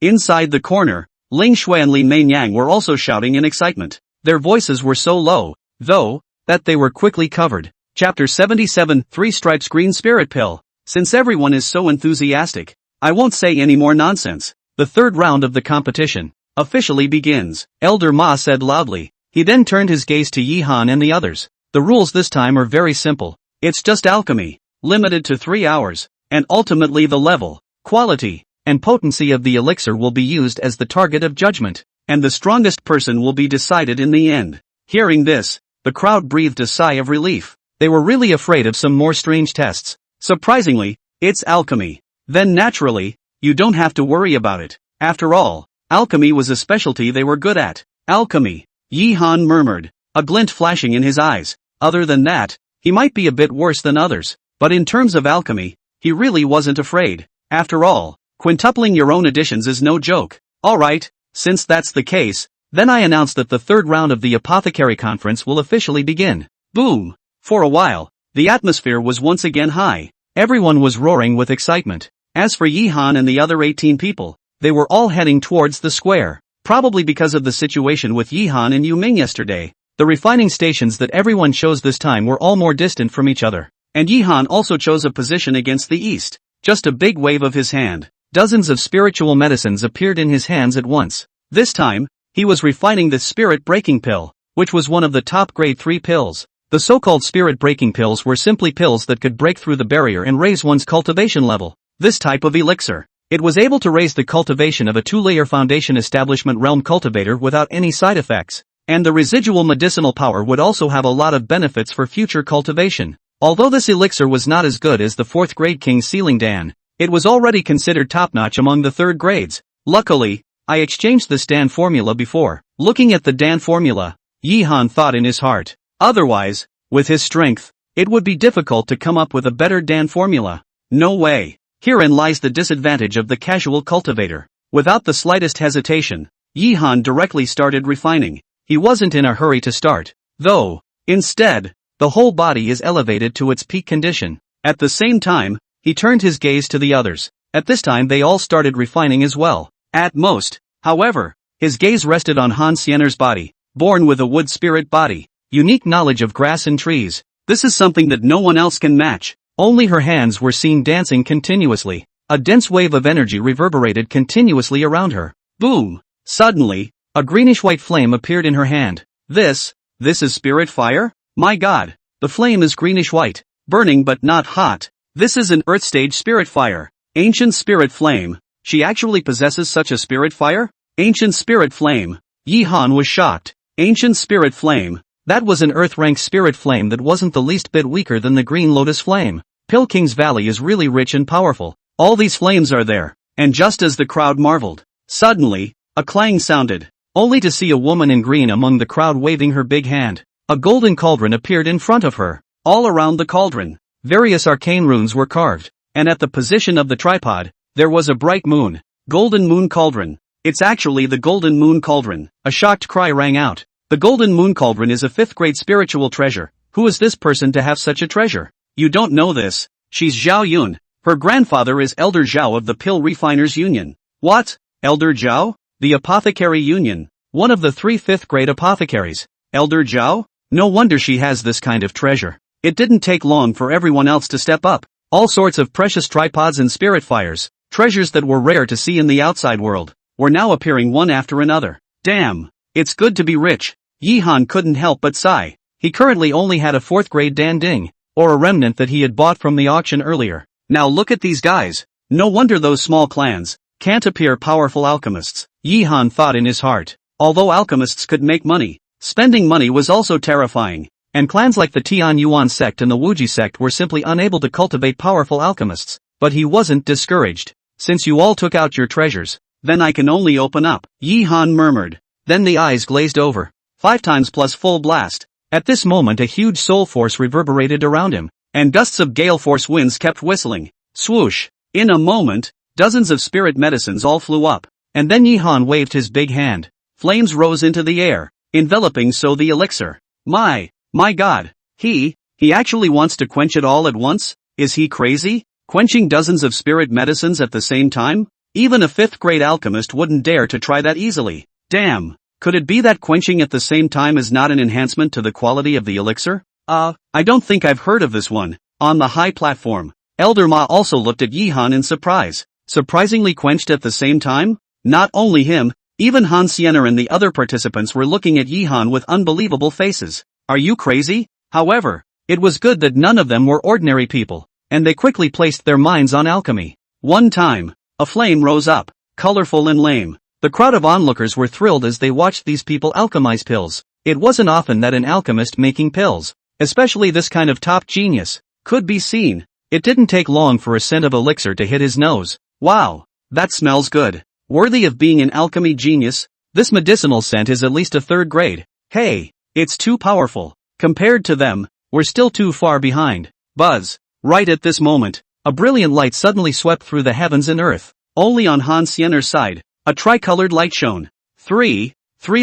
[SPEAKER 1] Inside the corner, Ling Shui and Li Meinyang were also shouting in excitement. Their voices were so low, though, that they were quickly covered. Chapter 77, 3 Stripes Green Spirit Pill. Since everyone is so enthusiastic, I won't say any more nonsense. The third round of the competition officially begins. Elder Ma said loudly. He then turned his gaze to Yi-Han and the others. The rules this time are very simple. It's just alchemy, limited to 3 hours, and ultimately the level, quality, and potency of the elixir will be used as the target of judgment, and the strongest person will be decided in the end. Hearing this, the crowd breathed a sigh of relief. They were really afraid of some more strange tests. Surprisingly, it's alchemy. Then naturally, you don't have to worry about it. After all, alchemy was a specialty they were good at. Alchemy, Yi-Han murmured, a glint flashing in his eyes. Other than that, he might be a bit worse than others, but in terms of alchemy, he really wasn't afraid. After all, quintupling your own additions is no joke. Alright, since that's the case, then I announce that the third round of the Apothecary Conference will officially begin. Boom! For a while, the atmosphere was once again high. Everyone was roaring with excitement. As for Yi-Han and the other 18 people, they were all heading towards the square. Probably because of the situation with Yi-Han and Yu Ming yesterday. The refining stations that everyone chose this time were all more distant from each other. And Yi-Han also chose a position against the east. Just a big wave of his hand. Dozens of spiritual medicines appeared in his hands at once. This time, he was refining the spirit breaking pill, which was one of the top grade 3 pills. The so-called spirit-breaking pills were simply pills that could break through the barrier and raise one's cultivation level. This type of elixir, it was able to raise the cultivation of a 2-layer foundation establishment realm cultivator without any side effects, and the residual medicinal power would also have a lot of benefits for future cultivation. Although this elixir was not as good as the 4th grade King's Sealing Dan, it was already considered top-notch among the 3rd grades. Luckily, I exchanged this Dan formula before. Looking at the Dan formula, Yi-Han thought in his heart. Otherwise, with his strength, it would be difficult to come up with a better Dan formula. No way. Herein lies the disadvantage of the casual cultivator. Without the slightest hesitation, Yi-Han directly started refining. He wasn't in a hurry to start, though. Instead, the whole body is elevated to its peak condition. At the same time, he turned his gaze to the others. At this time they all started refining as well. At most, however, his gaze rested on Han Xiener's body, born with a wood spirit body. Unique knowledge of grass and trees. This is something that no one else can match. Only her hands were seen dancing continuously. A dense wave of energy reverberated continuously around her. Boom! Suddenly, a greenish-white flame appeared in her hand. This is spirit fire? My god! The flame is greenish-white, burning but not hot. This is an Earth stage spirit fire. Ancient spirit flame. She actually possesses such a spirit fire? Ancient spirit flame. Yi Han was shocked. Ancient spirit flame. That was an Earth rank spirit flame that wasn't the least bit weaker than the Green Lotus flame. Pill King's Valley is really rich and powerful. All these flames are there. And just as the crowd marveled, suddenly, a clang sounded, only to see a woman in green among the crowd waving her big hand. A golden cauldron appeared in front of her. All around the cauldron, various arcane runes were carved, and at the position of the tripod, there was a bright moon. Golden Moon Cauldron. It's actually the Golden Moon Cauldron. A shocked cry rang out. The Golden Moon Cauldron is a 5th grade spiritual treasure. Who is this person to have such a treasure? You don't know this. She's Zhao Yun. Her grandfather is Elder Zhao of the Pill Refiners Union. What? Elder Zhao? The Apothecary Union. One of the 3 5th grade apothecaries. Elder Zhao? No wonder she has this kind of treasure. It didn't take long for everyone else to step up. All sorts of precious tripods and spirit fires, treasures that were rare to see in the outside world, were now appearing one after another. Damn. It's good to be rich. Yi Han couldn't help but sigh. He currently only had a 4th grade Dan Ding, or a remnant that he had bought from the auction earlier. Now look at these guys. No wonder those small clans can't appear powerful alchemists. Yi Han thought in his heart. Although alchemists could make money, spending money was also terrifying, and clans like the Tian Yuan sect and the Wuji sect were simply unable to cultivate powerful alchemists. But he wasn't discouraged. Since you all took out your treasures, then I can only open up, Yi Han murmured. Then the eyes glazed over. 5 times plus full blast. At this moment a huge soul force reverberated around him, and gusts of gale force winds kept whistling. Swoosh. In a moment, dozens of spirit medicines all flew up, and then Yi Han waved his big hand. Flames rose into the air, enveloping so the elixir. My God. He actually wants to quench it all at once? Is he crazy? Quenching dozens of spirit medicines at the same time? Even a 5th grade alchemist wouldn't dare to try that easily. Damn. Could it be that quenching at the same time is not an enhancement to the quality of the elixir? I don't think I've heard of this one. On the high platform, Elder Ma also looked at Yi Han in surprise. Surprisingly quenched at the same time? Not only him, even Han Siener and the other participants were looking at Yi Han with unbelievable faces. Are you crazy? However, it was good that none of them were ordinary people, and they quickly placed their minds on alchemy. One time, a flame rose up, colorful and lame. The crowd of onlookers were thrilled as they watched these people alchemize pills. It wasn't often that an alchemist making pills, especially this kind of top genius, could be seen. It didn't take long for a scent of elixir to hit his nose. Wow, that smells good. Worthy of being an alchemy genius, this medicinal scent is at least a 3rd grade. Hey, it's too powerful. Compared to them, we're still too far behind. Buzz. Right at this moment, a brilliant light suddenly swept through the heavens and earth. Only on Han Siener's side, a tricolored light shone. 3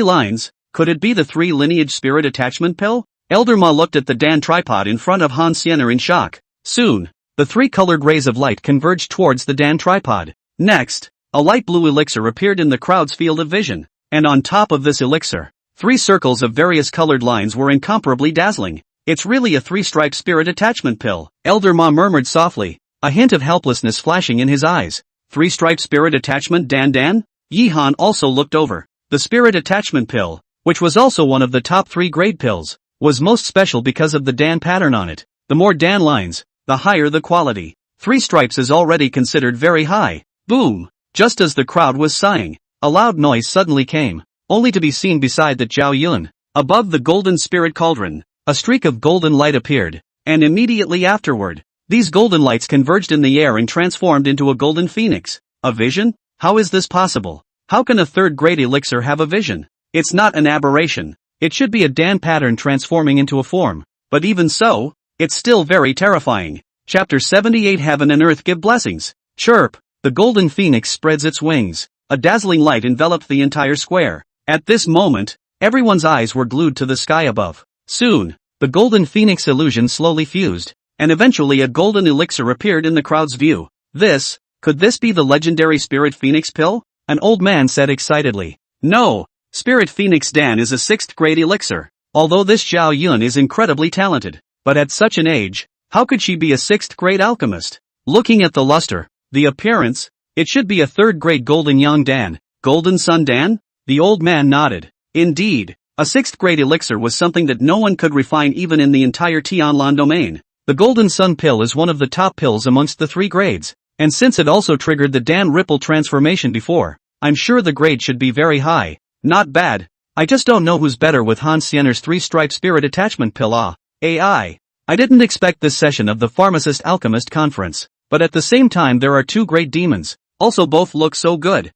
[SPEAKER 1] lines. Could it be the 3 lineage spirit attachment pill? Elder Ma looked at the Dan tripod in front of Han Siener in shock. Soon, the 3 colored rays of light converged towards the Dan tripod. Next, a light blue elixir appeared in the crowd's field of vision, and on top of this elixir, 3 circles of various colored lines were incomparably dazzling. It's really a 3-stripe spirit attachment pill, Elder Ma murmured softly, a hint of helplessness flashing in his eyes. 3-stripe spirit attachment Dan? Yi Han also looked over. The spirit attachment pill, which was also one of the top 3 grade pills, was most special because of the Dan pattern on it. The more Dan lines, the higher the quality. 3 stripes is already considered very high. Boom! Just as the crowd was sighing, a loud noise suddenly came, only to be seen beside the Zhao Yun. Above the golden spirit cauldron, a streak of golden light appeared, and immediately afterward, these golden lights converged in the air and transformed into a golden phoenix. A vision? How is this possible? How can a 3rd grade elixir have a vision? It's not an aberration. It should be a Dan pattern transforming into a form. But even so, it's still very terrifying. Chapter 78 Heaven and Earth Give Blessings. Chirp. The golden phoenix spreads its wings. A dazzling light enveloped the entire square. At this moment, everyone's eyes were glued to the sky above. Soon, the golden phoenix illusion slowly fused, and eventually a golden elixir appeared in the crowd's view. Could this be the legendary Spirit Phoenix pill? An old man said excitedly. No, Spirit Phoenix Dan is a 6th grade elixir. Although this Zhao Yun is incredibly talented, but at such an age, how could she be a 6th grade alchemist? Looking at the luster, the appearance, it should be a 3rd grade Golden Young Dan. Golden Sun Dan? The old man nodded. Indeed, a 6th grade elixir was something that no one could refine even in the entire Tianlan domain. The Golden Sun pill is one of the top pills amongst the 3 grades, and since it also triggered the Dan Ripple transformation before, I'm sure the grade should be very high. Not bad. I just don't know who's better with Hans Siener's 3-stripe spirit attachment pill. AI. I didn't expect this session of the Pharmacist Alchemist conference, but at the same time there are 2 great demons, also both look so good.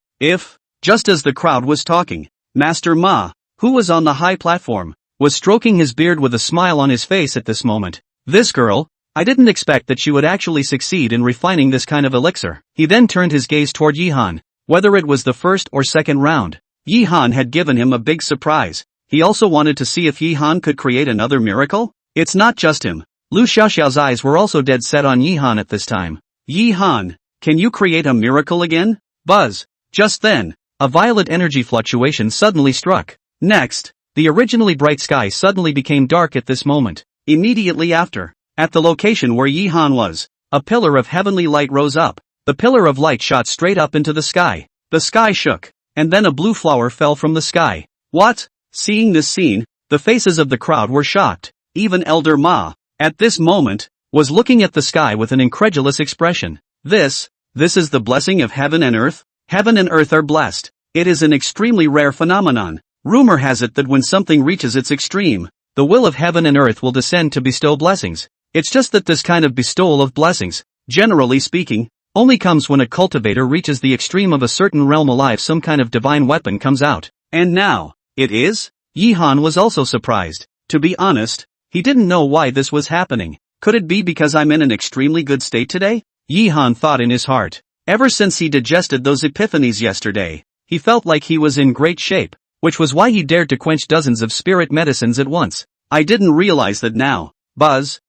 [SPEAKER 1] Just as the crowd was talking, Master Ma, who was on the high platform, was stroking his beard with a smile on his face at this moment. This girl, I didn't expect that she would actually succeed in refining this kind of elixir. He then turned his gaze toward Yihan. Whether it was the first or second round, Yihan had given him a big surprise. He also wanted to see if Yihan could create another miracle. It's not just him. Lu Xiaoxiao's eyes were also dead set on Yihan at this time. Yihan, can you create a miracle again? Buzz. Just then, a violent energy fluctuation suddenly struck. Next, the originally bright sky suddenly became dark at this moment. Immediately after, at the location where Yihan was, a pillar of heavenly light rose up. The pillar of light shot straight up into the sky. The sky shook, and then a blue flower fell from the sky. What? Seeing this scene, the faces of the crowd were shocked. Even Elder Ma, at this moment, was looking at the sky with an incredulous expression. This is the blessing of heaven and earth? Heaven and earth are blessed. It is an extremely rare phenomenon. Rumor has it that when something reaches its extreme, the will of heaven and earth will descend to bestow blessings. It's just that this kind of bestowal of blessings, generally speaking, only comes when a cultivator reaches the extreme of a certain realm alive. Some kind of divine weapon comes out. And now, it is? Yihan was also surprised. To be honest, he didn't know why this was happening. Could it be because I'm in an extremely good state today? Yihan thought in his heart. Ever since he digested those epiphanies yesterday, he felt like he was in great shape, which was why he dared to quench dozens of spirit medicines at once. I didn't realize that now. Buzz,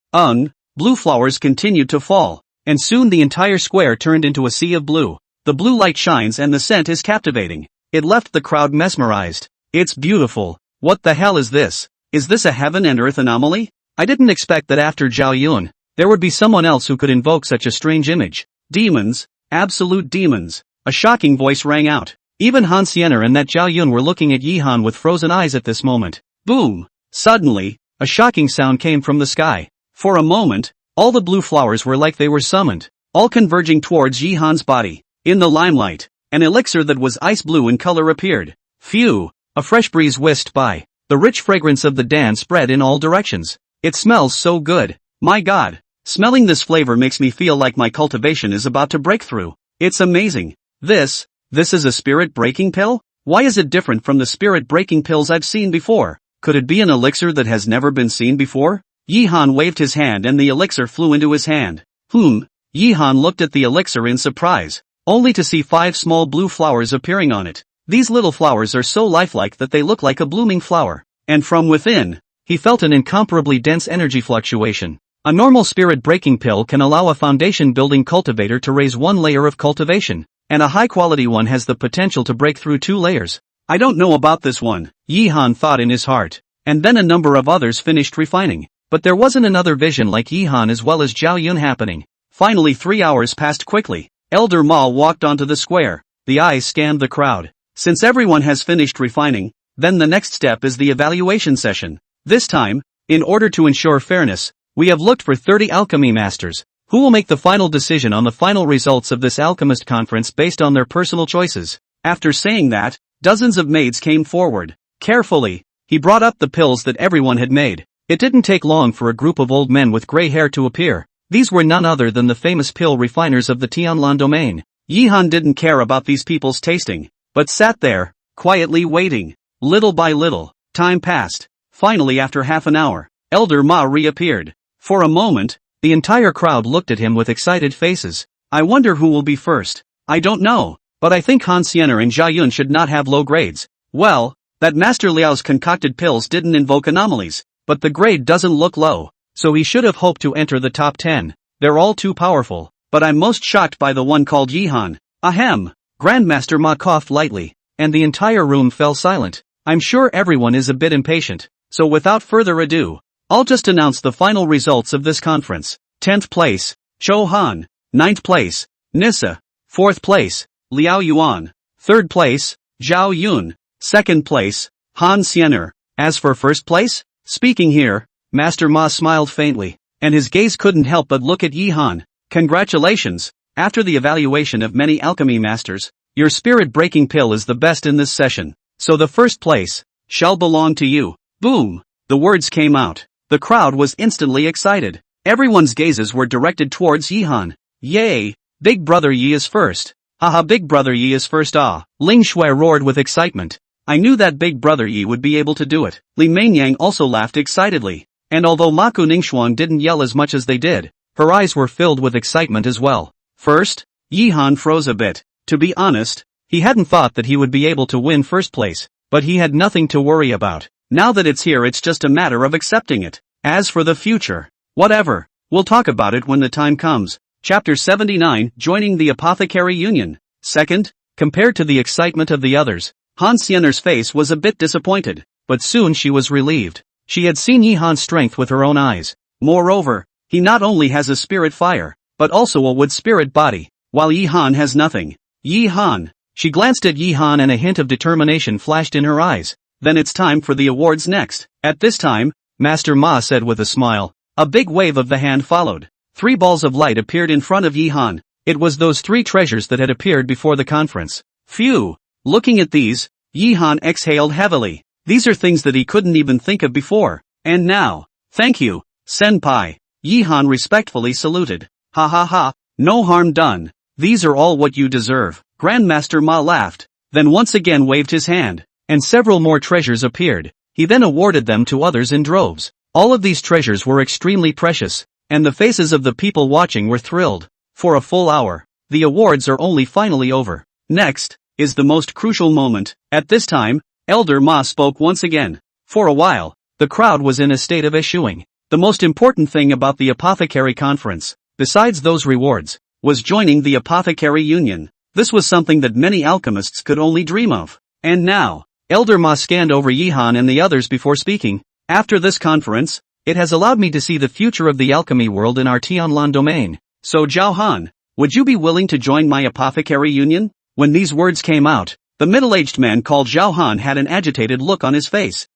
[SPEAKER 1] blue flowers continued to fall, and soon the entire square turned into a sea of blue. The blue light shines and the scent is captivating. It left the crowd mesmerized. It's beautiful. What the hell is this? Is this a heaven and earth anomaly? I didn't expect that after Zhao Yun, there would be someone else who could invoke such a strange image. Demons, absolute demons. A shocking voice rang out. Even Han Siener and that Zhao Yun were looking at Yihan with frozen eyes at this moment. Boom! Suddenly, a shocking sound came from the sky. For a moment, all the blue flowers were like they were summoned, all converging towards Yihan's body. In the limelight, an elixir that was ice blue in color appeared. Phew! A fresh breeze whisked by. The rich fragrance of the Dan spread in all directions. It smells so good. My God! Smelling this flavor makes me feel like my cultivation is about to break through. It's amazing. This is a spirit-breaking pill? Why is it different from the spirit-breaking pills I've seen before? Could it be an elixir that has never been seen before? Yihan waved his hand and the elixir flew into his hand. Yihan looked at the elixir in surprise, only to see 5 small blue flowers appearing on it. These little flowers are so lifelike that they look like a blooming flower. And from within, he felt an incomparably dense energy fluctuation. A normal spirit-breaking pill can allow a foundation-building cultivator to raise 1 layer of cultivation, and a high-quality one has the potential to break through 2 layers. I don't know about this one, Yihan thought in his heart. And then a number of others finished refining. But there wasn't another vision like Yihan as well as Zhao Yun happening. Finally 3 hours passed quickly. Elder Ma walked onto the square. The eyes scanned the crowd. Since everyone has finished refining, then the next step is the evaluation session. This time, in order to ensure fairness, we have looked for 30 alchemy masters, who will make the final decision on the final results of this alchemist conference based on their personal choices. After saying that, dozens of maids came forward. Carefully, he brought up the pills that everyone had made. It didn't take long for a group of old men with gray hair to appear. These were none other than the famous pill refiners of the Tianlan domain. Yihan didn't care about these people's tasting, but sat there, quietly waiting. Little by little, time passed. Finally after half an hour, Elder Ma reappeared. For a moment, the entire crowd looked at him with excited faces. I wonder who will be first. I don't know, but I think Han Siener and Zhao Yun should not have low grades. Well, that Master Liao's concocted pills didn't invoke anomalies, but the grade doesn't look low, so he should have hoped to enter the top 10. They're all too powerful, but I'm most shocked by the one called Yihan. Ahem. Grandmaster Ma coughed lightly, and the entire room fell silent. I'm sure everyone is a bit impatient, so without further ado, I'll just announce the final results of this conference. 10th place, Chou Han. 9th place, Nissa. 4th place, Liao Yuan. 3rd place, Zhao Yun. 2nd place, Han Siener. As for 1st place? Speaking here, Master Ma smiled faintly, and his gaze couldn't help but look at Yi-han. Congratulations, after the evaluation of many alchemy masters, your spirit-breaking pill is the best in this session, so the first place shall belong to you. Boom! The words came out. The crowd was instantly excited. Everyone's gazes were directed towards Yi-han. Yay! Big brother Yi is first. Haha, big brother Yi is first. Ah! Ling Shui roared with excitement. I knew that big brother Yi would be able to do it. Li Mainyang also laughed excitedly. And although Maku Ningxuan didn't yell as much as they did, her eyes were filled with excitement as well. First, Yi-han froze a bit. To be honest, he hadn't thought that he would be able to win first place, but he had nothing to worry about. Now that it's here, it's just a matter of accepting it. As for the future, whatever, we'll talk about it when the time comes. Chapter 79, Joining the Apothecary Union. Second, compared to the excitement of the others, Han Xiener's face was a bit disappointed, but soon she was relieved. She had seen Yi-han's strength with her own eyes. Moreover, he not only has a spirit fire, but also a wood spirit body, while Yi-han has nothing. Yi-han. She glanced at Yi-han and a hint of determination flashed in her eyes. Then it's time for the awards next. At this time, Master Ma said with a smile. A big wave of the hand followed. 3 balls of light appeared in front of Yi-han. It was those 3 treasures that had appeared before the conference. Phew! Looking at these, Yi-han exhaled heavily. These are things that he couldn't even think of before. And now, thank you, senpai. Yi-han respectfully saluted. Ha ha ha, no harm done. These are all what you deserve. Grandmaster Ma laughed, then once again waved his hand, and several more treasures appeared. He then awarded them to others in droves. All of these treasures were extremely precious, and the faces of the people watching were thrilled. For a full hour, the awards are only finally over. Next, is the most crucial moment. At this time, Elder Ma spoke once again. For a while, the crowd was in a state of eschewing. The most important thing about the Apothecary Conference, besides those rewards, was joining the Apothecary Union. This was something that many alchemists could only dream of. And now, Elder Ma scanned over Yi-han and the others before speaking. After this conference, it has allowed me to see the future of the alchemy world in our Tianlan domain. So Zhao Han, would you be willing to join my Apothecary Union? When these words came out, the middle-aged man called Zhao Han had an agitated look on his face.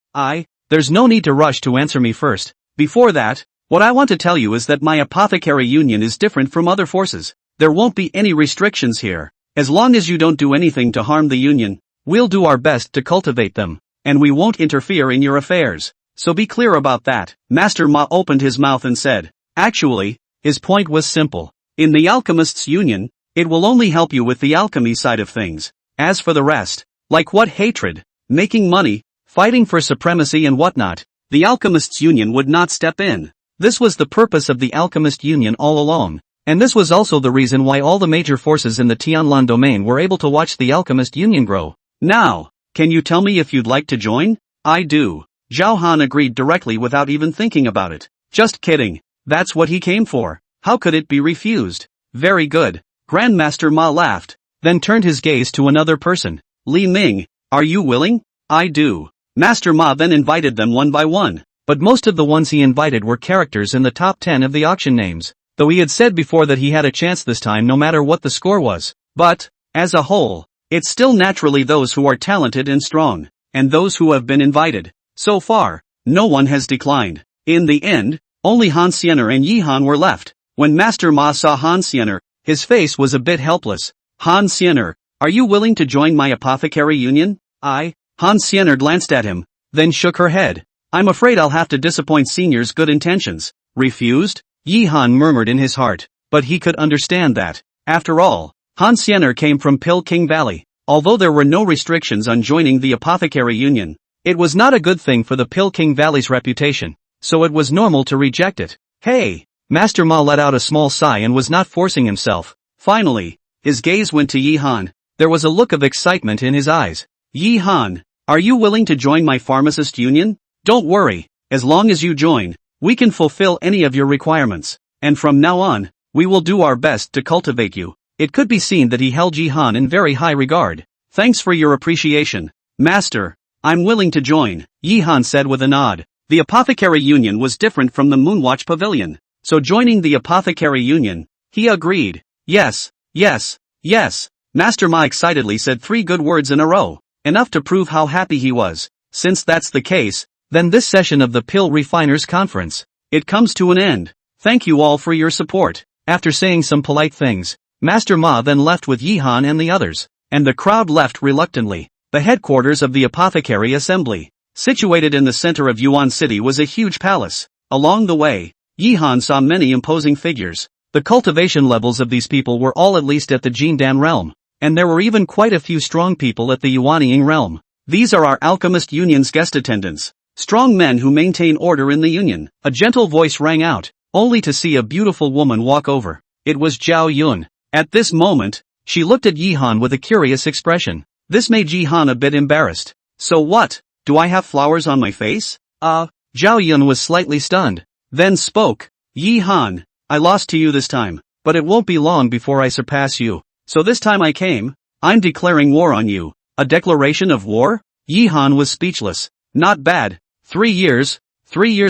[SPEAKER 1] There's no need to rush to answer me first. Before that, what I want to tell you is that my Apothecary Union is different from other forces. There won't be any restrictions here. As long as you don't do anything to harm the Union, we'll do our best to cultivate them, and we won't interfere in your affairs. So be clear about that. Master Ma opened his mouth and said. Actually, his point was simple. In the Alchemists' Union, it will only help you with the alchemy side of things. As for the rest, like what hatred, making money, fighting for supremacy and whatnot, the Alchemists' Union would not step in. This was the purpose of the Alchemist Union all along, and this was also the reason why all the major forces in the Tianlan domain were able to watch the Alchemist Union grow. Now, can you tell me if you'd like to join? I do. Zhao Han agreed directly without even thinking about it. Just kidding. That's what he came for. How could it be refused? Very good. Grandmaster Ma laughed, then turned his gaze to another person. Li Ming, are you willing? I do. Master Ma then invited them one by one, but most of the ones he invited were characters in the top 10 of the auction names, though he had said before that he had a chance this time no matter what the score was. But, as a whole, it's still naturally those who are talented and strong, and those who have been invited. So far, no one has declined. In the end, only Han Xiener and Yi-han were left. When Master Ma saw Han Xiener, his face was a bit helpless. Han Xiener, are you willing to join my Apothecary Union? Han Xiener glanced at him, then shook her head. I'm afraid I'll have to disappoint Senior's good intentions. Refused? Yi-han murmured in his heart, but he could understand that. After all, Han Xiener came from Pill King Valley. Although there were no restrictions on joining the Apothecary Union, it was not a good thing for the Pill King Valley's reputation, so it was normal to reject it. Hey! Master Ma let out a small sigh and was not forcing himself. Finally, his gaze went to Yi-han. There was a look of excitement in his eyes. Yi-han, are you willing to join my pharmacist union? Don't worry, as long as you join, we can fulfill any of your requirements, and from now on, we will do our best to cultivate you. It could be seen that he held Yi-han in very high regard. Thanks for your appreciation, Master. I'm willing to join, Yi-han said with a nod. The Apothecary Union was different from the Moonwatch Pavilion, so joining the Apothecary Union, he agreed. Yes, yes, yes. Master Ma excitedly said 3 good words in a row, enough to prove how happy he was. Since that's the case, then this session of the Pill Refiners Conference, it comes to an end. Thank you all for your support. After saying some polite things, Master Ma then left with Yihan and the others, and the crowd left reluctantly. The headquarters of the Apothecary Assembly, situated in the center of Yuan City, was a huge palace. Along the way, Yihan saw many imposing figures. The cultivation levels of these people were all at least at the Jindan realm, and there were even quite a few strong people at the Yuanying realm. These are our Alchemist Union's guest attendants, strong men who maintain order in the Union. A gentle voice rang out, only to see a beautiful woman walk over. It was Zhao Yun. At this moment, she looked at Yihan with a curious expression. This made Yihan a bit embarrassed. So what? Do I have flowers on my face? Zhao Yun was slightly stunned, then spoke. Yihan, I lost to you this time, but it won't be long before I surpass you. So this time I'm declaring war on you. A declaration of war? Yihan was speechless. Not bad. 3 years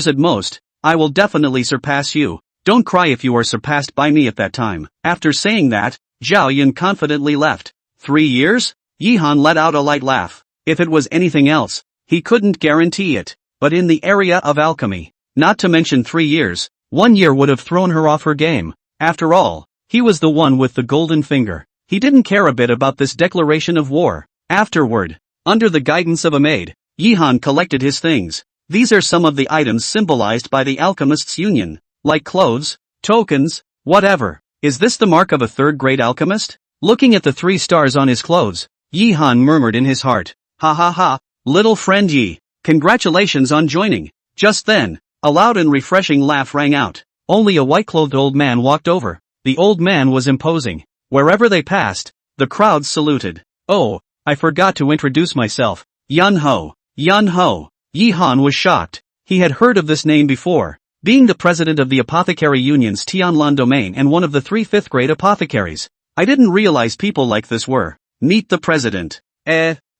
[SPEAKER 1] at most, I will definitely surpass you. Don't cry if you are surpassed by me at that time. After saying that, Zhao Yun confidently left. 3 years? Yihan let out a light laugh. If it was anything else, he couldn't guarantee it. But in the area of alchemy, not to mention 3 years, 1 year would have thrown her off her game. After all, he was the one with the golden finger. He didn't care a bit about this declaration of war. Afterward, under the guidance of a maid, Yihan collected his things. These are some of the items symbolized by the Alchemists' Union, like clothes, tokens, whatever. Is this the mark of a third-grade alchemist? Looking at the 3 stars on his clothes, Yihan murmured in his heart, "Ha ha ha, little friend Yi, congratulations on joining." Just then, a loud and refreshing laugh rang out. Only a white-clothed old man walked over. The old man was imposing. Wherever they passed, the crowd saluted. "Oh, I forgot to introduce myself. Yun Ho. Yun Ho." Yihan was shocked. He had heard of this name before, being the president of the Apothecary Union's Tianlan domain and one of the 3 fifth-grade apothecaries. I didn't realize people like this were. Meet the president.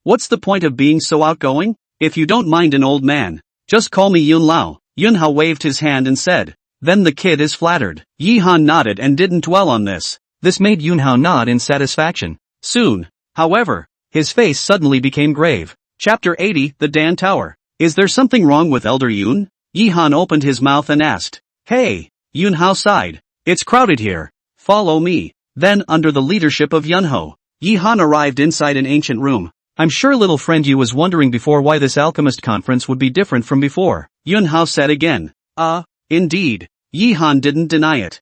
[SPEAKER 1] What's the point of being so outgoing? If you don't mind an old man, just call me Yun Lao. Yun Hao waved his hand and said, "Then the kid is flattered." Yihan nodded and didn't dwell on this. This made Yun Hao nod in satisfaction. Soon, however, his face suddenly became grave. Chapter 80, The Dan Tower. Is there something wrong with Elder Yun? Yihan opened his mouth and asked. "Hey," Yun Hao sighed. "It's crowded here. Follow me." Then, under the leadership of Yun Ho, Yihan arrived inside an ancient room. "I'm sure little friend you was wondering before why this alchemist conference would be different from before," Yun Hao said again. Indeed. Yihan didn't deny it.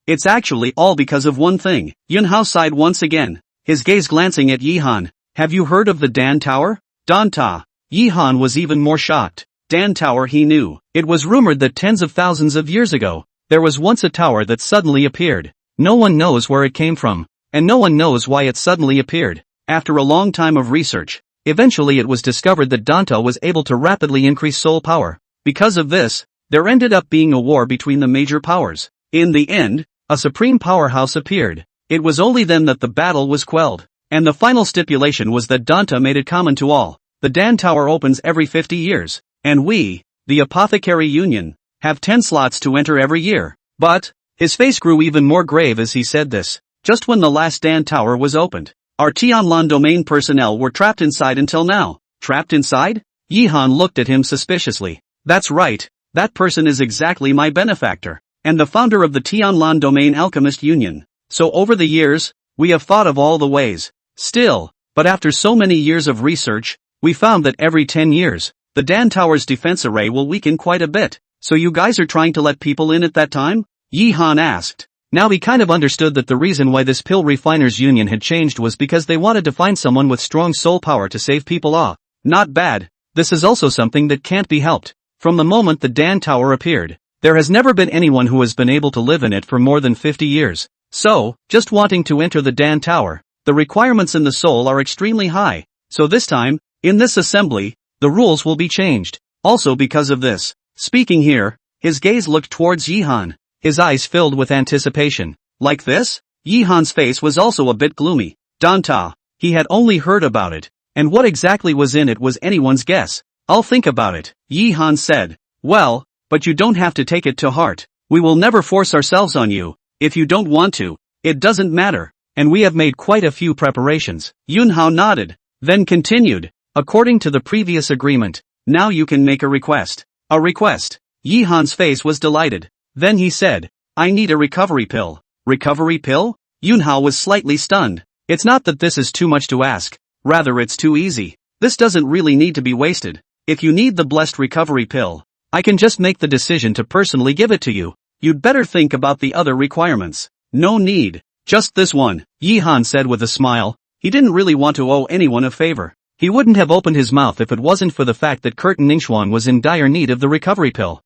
[SPEAKER 1] It's actually all because of one thing." Yun Hao sighed once again, his gaze glancing at Yihan. "Have you heard of the Dan Tower?" Dan Ta. Yihan was even more shocked. Dan Tower he knew. It was rumored that tens of thousands of years ago, there was once a tower that suddenly appeared. No one knows where it came from, and no one knows why it suddenly appeared. After a long time of research, eventually it was discovered that Danta was able to rapidly increase soul power. Because of this, there ended up being a war between the major powers. In the end, a supreme powerhouse appeared. It was only then that the battle was quelled, and the final stipulation was that Danta made it common to all. The Dan Tower opens every 50 years, and we, the Apothecary Union, have 10 slots to enter every year. But, his face grew even more grave as he said this. Just when the last Dan Tower was opened, our Tianlan domain personnel were trapped inside until now. Trapped inside? Yihan looked at him suspiciously. That's right, that person is exactly my benefactor, and the founder of the Tianlan domain Alchemist Union. So over the years, we have thought of all the ways. Still, but after so many years of research, we found that every 10 years, the Dan Tower's defense array will weaken quite a bit. So you guys are trying to let people in at that time? Yihan asked. Now he kind of understood that the reason why this pill refiners union had changed was because they wanted to find someone with strong soul power to save people. Not bad. This is also something that can't be helped. From the moment the Dan Tower appeared, there has never been anyone who has been able to live in it for more than 50 years. So, just wanting to enter the Dan Tower, the requirements in the soul are extremely high. So this time, in this assembly, the rules will be changed. Also because of this. Speaking here, his gaze looked towards Yihan. His eyes filled with anticipation. Like this? Yihan's face was also a bit gloomy. Danta. He had only heard about it, and what exactly was in it was anyone's guess. I'll think about it, Yihan said. Well, but you don't have to take it to heart. We will never force ourselves on you. If you don't want to, it doesn't matter, and we have made quite a few preparations. Yun Hao nodded, then continued. According to the previous agreement, now you can make a request. A request. Yihan's face was delighted. Then he said, I need a recovery pill. Recovery pill? Yunhao was slightly stunned. It's not that this is too much to ask, rather it's too easy. This doesn't really need to be wasted. If you need the blessed recovery pill, I can just make the decision to personally give it to you. You'd better think about the other requirements. No need. Just this one, Yihan said with a smile. He didn't really want to owe anyone a favor. He wouldn't have opened his mouth if it wasn't for the fact that Curtin Ningxuan was in dire need of the recovery pill.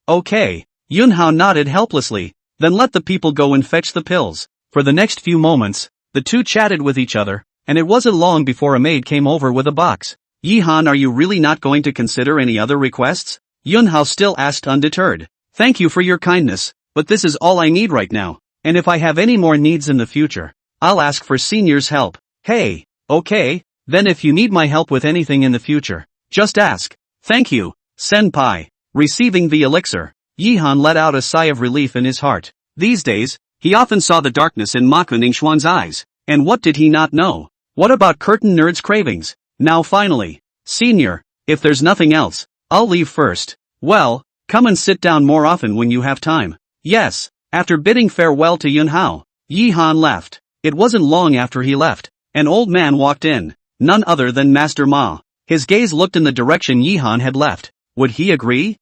[SPEAKER 1] Okay. Yunhao nodded helplessly. Then let the people go and fetch the pills. For the next few moments, the two chatted with each other, and it wasn't long before a maid came over with a box. Yihan, are you really not going to consider any other requests? Yunhao still asked undeterred. Thank you for your kindness, but this is all I need right now. And if I have any more needs in the future, I'll ask for senior's help. Hey, okay, then if you need my help with anything in the future, just ask. Thank you, senpai. Receiving the elixir, Yihan let out a sigh of relief in his heart. These days, he often saw the darkness in Ma Ningxuan's eyes, and what did he not know? What about Curtin Nerd's cravings? Now finally, senior, if there's nothing else, I'll leave first. Well, come and sit down more often when you have time. Yes. After bidding farewell to Yunhao, Yihan left. It wasn't long after he left. An old man walked in, none other than Master Ma. His gaze looked in the direction Yihan had left. Would he agree?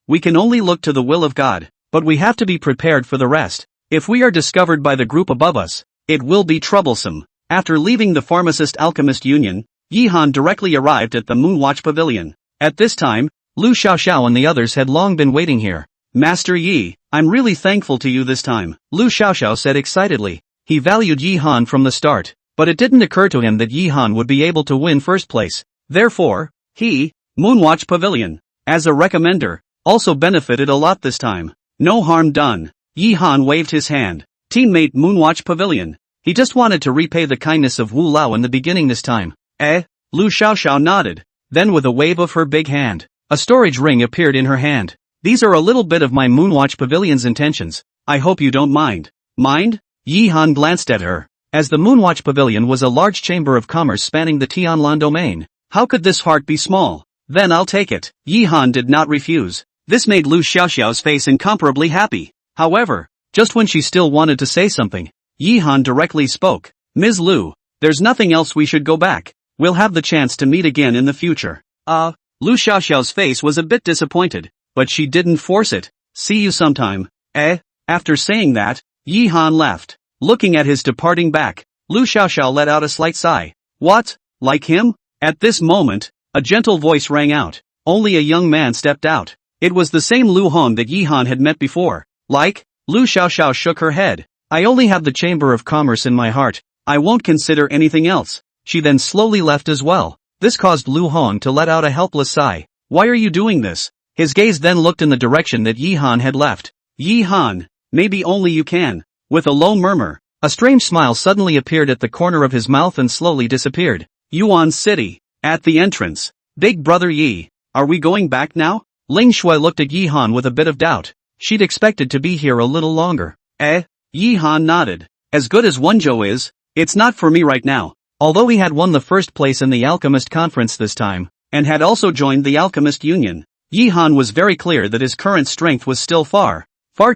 [SPEAKER 1] We can only look to the will of God, but we have to be prepared for the rest. If we are discovered by the group above us, it will be troublesome. After leaving the Pharmacist-Alchemist Union, Yihan directly arrived at the Moonwatch Pavilion. At this time, Lu Xiaoxiao and the others had long been waiting here. Master Yi, I'm really thankful to you this time, Lu Xiaoxiao said excitedly. He valued Yihan from the start, but it didn't occur to him that Yihan would be able to win first place. Therefore, he, Moonwatch Pavilion, as a recommender, also benefited a lot this time. No harm done. Yihan waved his hand. Teammate Moonwatch Pavilion. He just wanted to repay the kindness of Wu Lao in the beginning this time. Lu Xiaoxiao nodded. Then with a wave of her big hand, a storage ring appeared in her hand. These are a little bit of my Moonwatch Pavilion's intentions. I hope you don't mind. Mind? Yihan glanced at her. As the Moonwatch Pavilion was a large chamber of commerce spanning the Tianlan domain. How could this heart be small? Then I'll take it. Yihan did not refuse. This made Lu Xiaoxiao's face incomparably happy. However, just when she still wanted to say something, Yihan directly spoke. Ms. Lu, there's nothing else we should go back. We'll have the chance to meet again in the future. Lu Xiaoxiao's face was a bit disappointed, but she didn't force it. See you sometime. After saying that, Yihan left. Looking at his departing back, Lu Xiaoxiao let out a slight sigh. What? Like him? At this moment, a gentle voice rang out. Only a young man stepped out. It was the same Lu Hong that Yihan had met before. Like? Lu Xiaoxiao shook her head. I only have the Chamber of Commerce in my heart. I won't consider anything else. She then slowly left as well. This caused Lu Hong to let out a helpless sigh. Why are you doing this? His gaze then looked in the direction that Yihan had left. Yihan, maybe only you can. With a low murmur, a strange smile suddenly appeared at the corner of his mouth and slowly disappeared. Yuan City. At the entrance. Big brother Yi, are we going back now? Ling Shui looked at Yihan with a bit of doubt. She'd expected to be here a little longer. Yihan nodded. As good as Wenzhou is, it's not for me right now. Although he had won the first place in the Alchemist Conference this time, and had also joined the Alchemist Union, Yihan was very clear that his current strength was still far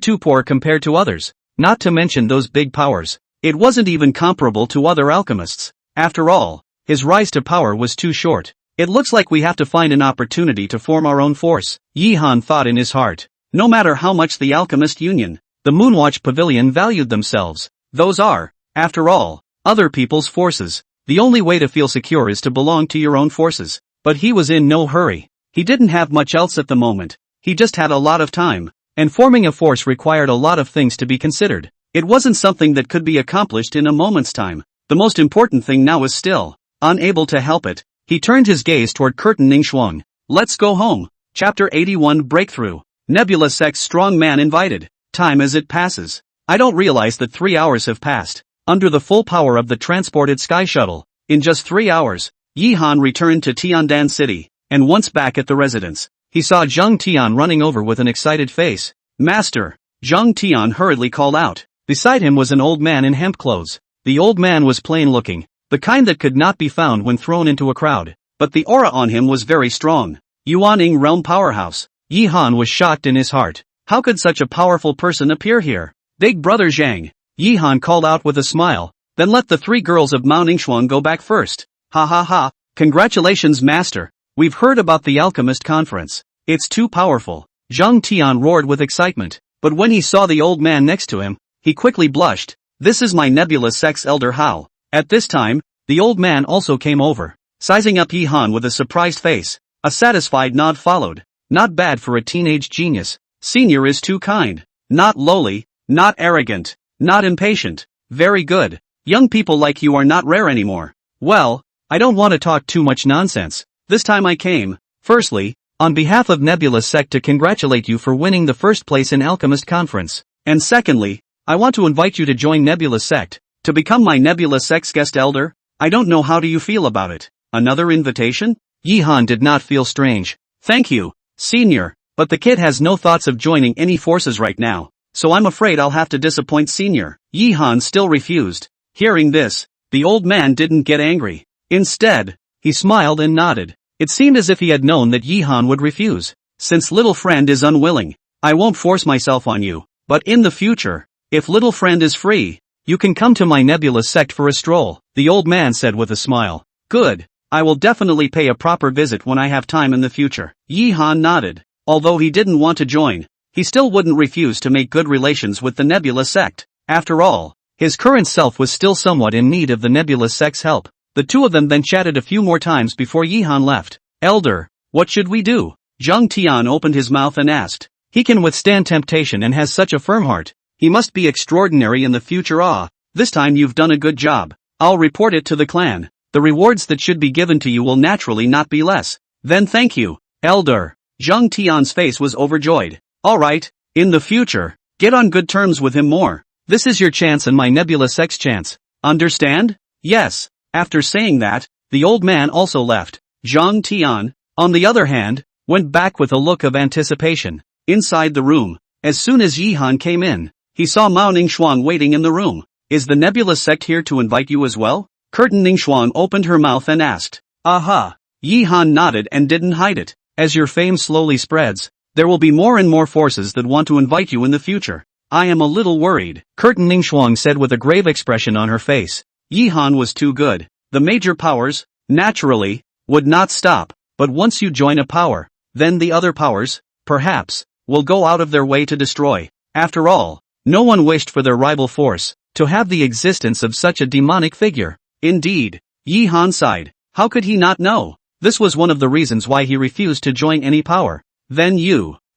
[SPEAKER 1] too poor compared to others, not to mention those big powers. It wasn't even comparable to other alchemists. After all, his rise to power was too short. It looks like we have to find an opportunity to form our own force, Yihan thought in his heart. No matter how much the Alchemist Union, the Moonwatch Pavilion valued themselves, those are, after all, other people's forces. The only way to feel secure is to belong to your own forces. But he was in no hurry. He didn't have much else at the moment. He just had a lot of time. And forming a force required a lot of things to be considered. It wasn't something that could be accomplished in a moment's time. The most important thing now is still, unable to help it, he turned his gaze toward Curtin Ningxuan. Let's go home. Chapter 81 Breakthrough. Nebula Sect's strong man invited. Time as it passes. I don't realize that 3 hours have passed. Under the full power of the transported sky shuttle, in just 3 hours, Yihan returned to Tiandan City, and once back at the residence, he saw Zheng Tian running over with an excited face. Master! Zheng Tian hurriedly called out. Beside him was an old man in hemp clothes. The old man was plain looking, the kind that could not be found when thrown into a crowd, but the aura on him was very strong. Yuaning Realm Powerhouse. Yihan was shocked in his heart. How could such a powerful person appear here? Big brother Zhang, Yihan called out with a smile, then let the three girls of Mao Ningxuan go back first. Ha ha ha, congratulations master, we've heard about the alchemist conference. It's too powerful. Zhang Tian roared with excitement, but when he saw the old man next to him, he quickly blushed. This is my nebulous sex elder Hao. At this time, the old man also came over, sizing up Yihan with a surprised face. A satisfied nod followed. Not bad for a teenage genius. Senior is too kind. Not lowly, not arrogant, not impatient. Very good. Young people like you are not rare anymore. Well, I don't want to talk too much nonsense. This time I came, firstly, on behalf of Nebula Sect to congratulate you for winning the first place in Alchemist Conference. And secondly, I want to invite you to join Nebula Sect, to become my Nebula Sect's guest elder. I don't know how do you feel about it. Another invitation? Yihan did not feel strange. Thank you, Senior, but the kid has no thoughts of joining any forces right now, so I'm afraid I'll have to disappoint Senior. Yihan still refused. Hearing this, the old man didn't get angry. Instead, he smiled and nodded. It seemed as if he had known that Yihan would refuse. Since little friend is unwilling, I won't force myself on you, but in the future, if little friend is free, you can come to my Nebula Sect for a stroll, the old man said with a smile. Good. I will definitely pay a proper visit when I have time in the future. Yihan nodded. Although he didn't want to join, he still wouldn't refuse to make good relations with the Nebula Sect. After all, his current self was still somewhat in need of the Nebula Sect's help. The two of them then chatted a few more times before Yihan left. Elder, what should we do? Zhang Tian opened his mouth and asked. He can withstand temptation and has such a firm heart. He must be extraordinary in the future. This time you've done a good job. I'll report it to the clan. The rewards that should be given to you will naturally not be less. Then thank you, Elder. Zhang Tian's face was overjoyed. Alright, in the future, get on good terms with him more. This is your chance and my Nebula Sect's chance. Understand? Yes. After saying that, the old man also left. Zhang Tian, on the other hand, went back with a look of anticipation. Inside the room, as soon as Yihan came in, he saw Mao Ningxuan waiting in the room. Is the Nebula Sect here to invite you as well? Curtain Ningxuan opened her mouth and asked. Aha! Yihan nodded and didn't hide it. As your fame slowly spreads, there will be more and more forces that want to invite you in the future. I am a little worried, Curtain Ningxuan said with a grave expression on her face. Yihan was too good. The major powers, naturally, would not stop, but once you join a power, then the other powers, perhaps, will go out of their way to destroy. After all, no one wished for their rival force to have the existence of such a demonic figure. Indeed, Yihan sighed. How could he not know? This was one of the reasons why he refused to join any power. Then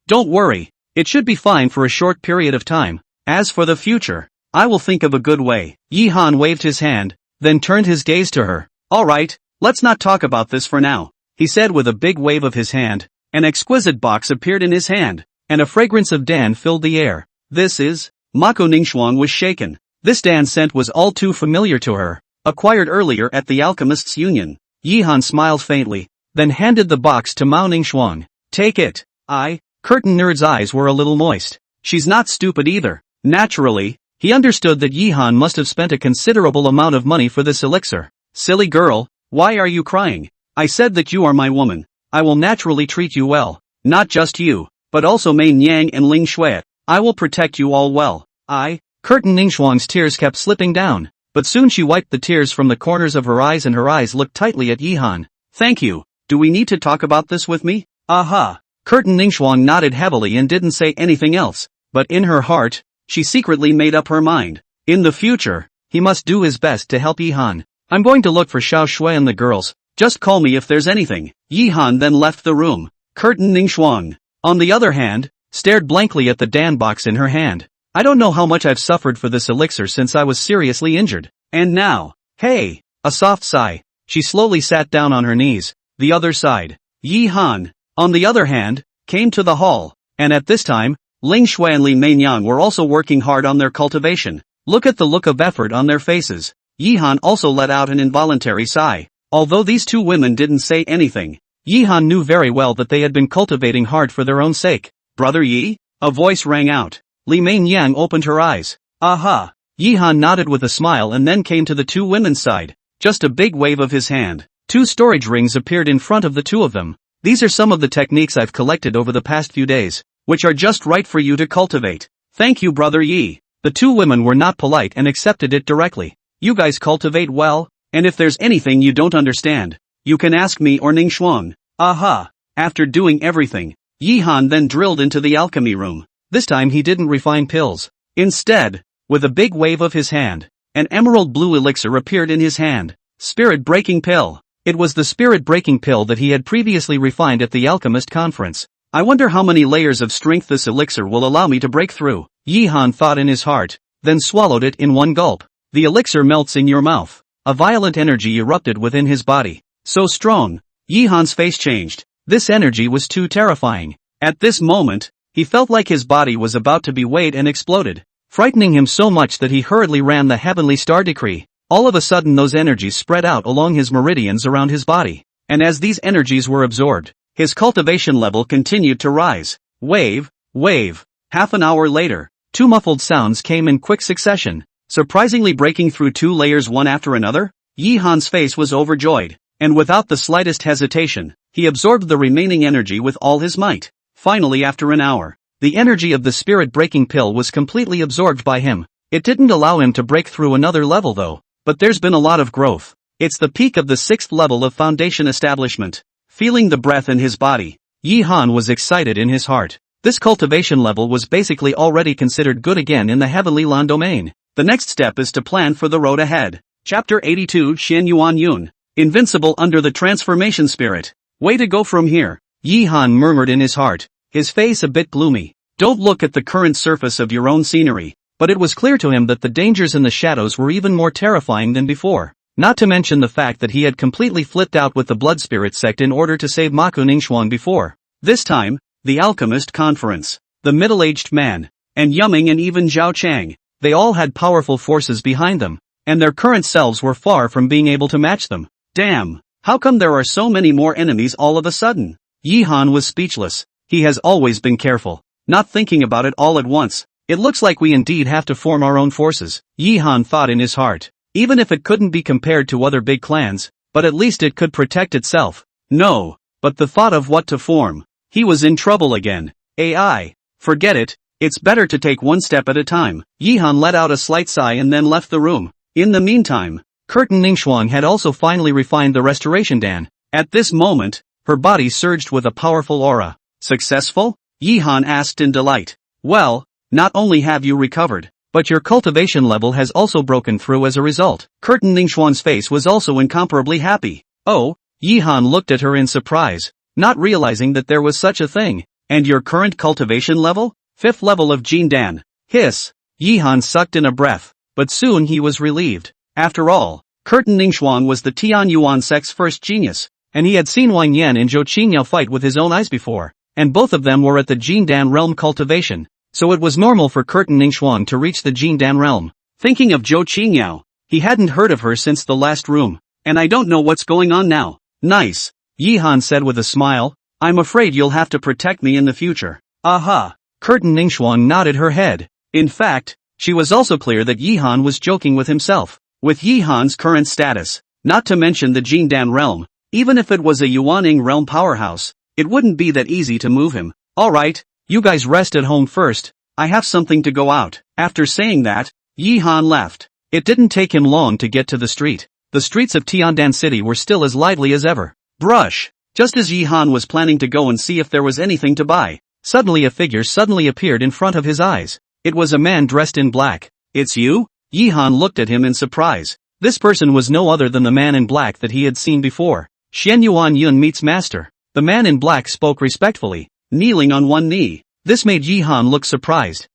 [SPEAKER 1] don't worry, it should be fine for a short period of time. As for the future, I will think of a good way. Yihan waved his hand, then turned his gaze to her. Alright, let's not talk about this for now, he said with a big wave of his hand. An exquisite box appeared in his hand, and a fragrance of Dan filled the air. This is, Mako Ningxuan was shaken. This Dan scent was all too familiar to her. Acquired earlier at the Alchemists' Union. Yihan smiled faintly, then handed the box to Mao Ningxuan. Take it. Curtain Nerd's eyes were a little moist. She's not stupid either. Naturally, he understood that Yihan must have spent a considerable amount of money for this elixir. Silly girl, why are you crying? I said that you are my woman. I will naturally treat you well. Not just you, but also Mei Nyang and Ling Shui. I will protect you all well. Curtain Ningxuan's tears kept slipping down. But soon she wiped the tears from the corners of her eyes and her eyes looked tightly at Yihan. Thank you. Do we need to talk about this with me? Aha. Curtain Ningxuan nodded heavily and didn't say anything else. But in her heart, she secretly made up her mind. In the future, he must do his best to help Yihan. I'm going to look for Xiao Shui and the girls. Just call me if there's anything. Yihan then left the room. Curtain Ningxuan, on the other hand, stared blankly at the Dan box in her hand. I don't know how much I've suffered for this elixir since I was seriously injured. And now, hey, a soft sigh. She slowly sat down on her knees. The other side. Yihan, on the other hand, came to the hall. And at this time, Ling Shui and Li Meinyang were also working hard on their cultivation. Look at the look of effort on their faces. Yihan also let out an involuntary sigh. Although these two women didn't say anything, Yihan knew very well that they had been cultivating hard for their own sake. Brother Yi? A voice rang out. Li Meinyang opened her eyes. Aha! Yihan nodded with a smile and then came to the two women's side. Just a big wave of his hand. 2 storage rings appeared in front of the two of them. These are some of the techniques I've collected over the past few days. which are just right for you to cultivate. Thank you, Brother Yi. The two women were not polite and accepted it directly. You guys cultivate well, and if there's anything you don't understand, you can ask me or Ning Shuang. Aha! After doing everything, Yi Han then drilled into the alchemy room. This time he didn't refine pills. Instead, with a big wave of his hand, an emerald blue elixir appeared in his hand. Spirit Breaking Pill. It was the Spirit Breaking Pill that he had previously refined at the Alchemist Conference. I wonder how many layers of strength this elixir will allow me to break through, Yi Han thought in his heart, then swallowed it in one gulp. The elixir melts in your mouth. A violent energy erupted within his body. So strong. Yi Han's face changed. This energy was too terrifying. At this moment, he felt like his body was about to be weighed and exploded, frightening him so much that he hurriedly ran the heavenly star decree. All of a sudden those energies spread out along his meridians around his body, and as these energies were absorbed, his cultivation level continued to rise. Wave, wave. Half an hour later, two muffled sounds came in quick succession, surprisingly breaking through two layers one after another. Yi Han's face was overjoyed, and without the slightest hesitation, he absorbed the remaining energy with all his might. Finally, after an hour, the energy of the Spirit Breaking Pill was completely absorbed by him. It didn't allow him to break through another level though, but there's been a lot of growth. It's the peak of the 6th level of foundation establishment. Feeling the breath in his body, Yi Han was excited in his heart. This cultivation level was basically already considered good again in the Heavenly Lan domain. The next step is to plan for the road ahead. Chapter 82 Xian Yuan Yun. Invincible under the transformation spirit. Way to go from here, Yi Han murmured in his heart, his face a bit gloomy. Don't look at the current surface of your own scenery, but it was clear to him that the dangers in the shadows were even more terrifying than before. Not to mention the fact that he had completely flipped out with the Blood Spirit sect in order to save Maku Ningxuan before. This time, the Alchemist Conference, the middle-aged man, and Yuming and even Zhao Chang, they all had powerful forces behind them, and their current selves were far from being able to match them. Damn, how come there are so many more enemies all of a sudden? Yi Han was speechless. He has always been careful, not thinking about it all at once. It looks like we indeed have to form our own forces, Yi Han thought in his heart. Even if it couldn't be compared to other big clans, but at least it could protect itself. No, but the thought of what to form. He was in trouble again. AI. Forget it, it's better to take one step at a time. Yi Han let out a slight sigh and then left the room. In the meantime, Curtin Ningxuan had also finally refined the Restoration Dan. At this moment, her body surged with a powerful aura. Successful? Yi Han asked in delight. Well, not only have you recovered, but your cultivation level has also broken through as a result. Curtin Ningxuan's face was also incomparably happy. Oh, Yi Han looked at her in surprise, not realizing that there was such a thing. And your current cultivation level? 5th level of Jin Dan. Hiss. Yi Han sucked in a breath, but soon he was relieved. After all, Curtin Ningxuan was the Tian Yuan sect's first genius, and he had seen Wang Yan and Zhou Qingyao fight with his own eyes before, and both of them were at the Jin Dan realm cultivation, so it was normal for Curtin Ningxuan to reach the Jin Dan realm. Thinking of Zhou Qingyao, he hadn't heard of her since the last room, and I don't know what's going on now. Nice, Yi Han said with a smile. I'm afraid you'll have to protect me in the future. Aha. Curtin Ningxuan nodded her head. In fact, she was also clear that Yi Han was joking with himself. With Yi Han's current status, not to mention the Jin Dan realm, even if it was a Yuaning realm powerhouse, it wouldn't be that easy to move him. Alright, you guys rest at home first, I have something to go out. After saying that, Yi Han left. It didn't take him long to get to the street. The streets of Tiandan City were still as lively as ever. Brush! Just as Yi Han was planning to go and see if there was anything to buy, suddenly a figure suddenly appeared in front of his eyes. It was a man dressed in black. It's you? Yi Han looked at him in surprise. This person was no other than the man in black that he had seen before. Xian Yuan Yun meets master. The man in black spoke respectfully, kneeling on one knee. This made Yi Han look surprised.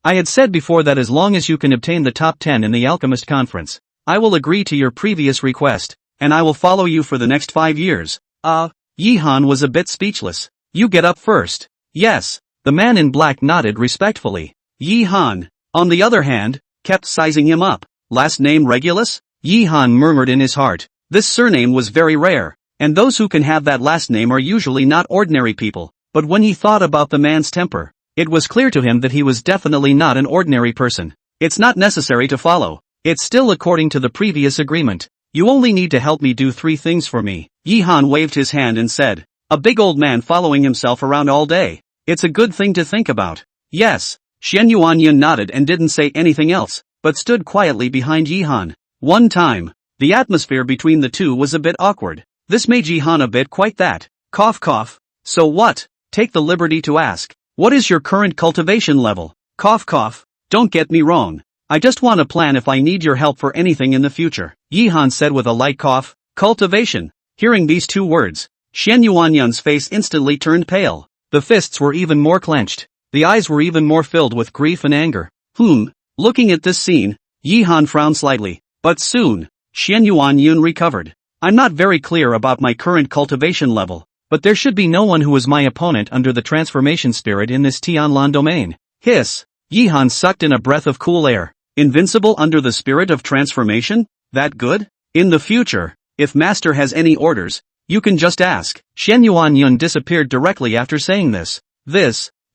[SPEAKER 1] I had said before that as long as you can obtain the top 10 in the Alchemist Conference, I will agree to your previous request, and I will follow you for the next 5 years. Yi Han was a bit speechless. You get up first. Yes. The man in black nodded respectfully. Yi Han, on the other hand, kept sizing him up. Last name Regulus? Yi Han murmured in his heart. This surname was very rare, and those who can have that last name are usually not ordinary people. But when he thought about the man's temper, it was clear to him that he was definitely not an ordinary person. It's not necessary to follow. It's still according to the previous agreement. You only need to help me do 3 things for me. Yi Han waved his hand and said, a big old man following himself around all day. It's a good thing to think about. Yes. Xian Yuanyun nodded and didn't say anything else, but stood quietly behind Yihan. One time, the atmosphere between the two was a bit awkward. This made Yihan a bit quite that. Cough cough. So what? Take the liberty to ask. What is your current cultivation level? Cough cough. Don't get me wrong. I just want a plan if I need your help for anything in the future. Yihan said with a light cough. Cultivation. Hearing these two words, Xian Yuanyun's face instantly turned pale. The fists were even more clenched. The eyes were even more filled with grief and anger. Looking at this scene, Yihan frowned slightly. But soon, Xian Yuanyun recovered. I'm not very clear about my current cultivation level, but there should be no one who is my opponent under the transformation spirit in this Tianlan domain. Hiss. Yihan sucked in a breath of cool air. Invincible under the spirit of transformation? That good? In the future, if Master has any orders, you can just ask. Xian Yuanyun disappeared directly after saying this.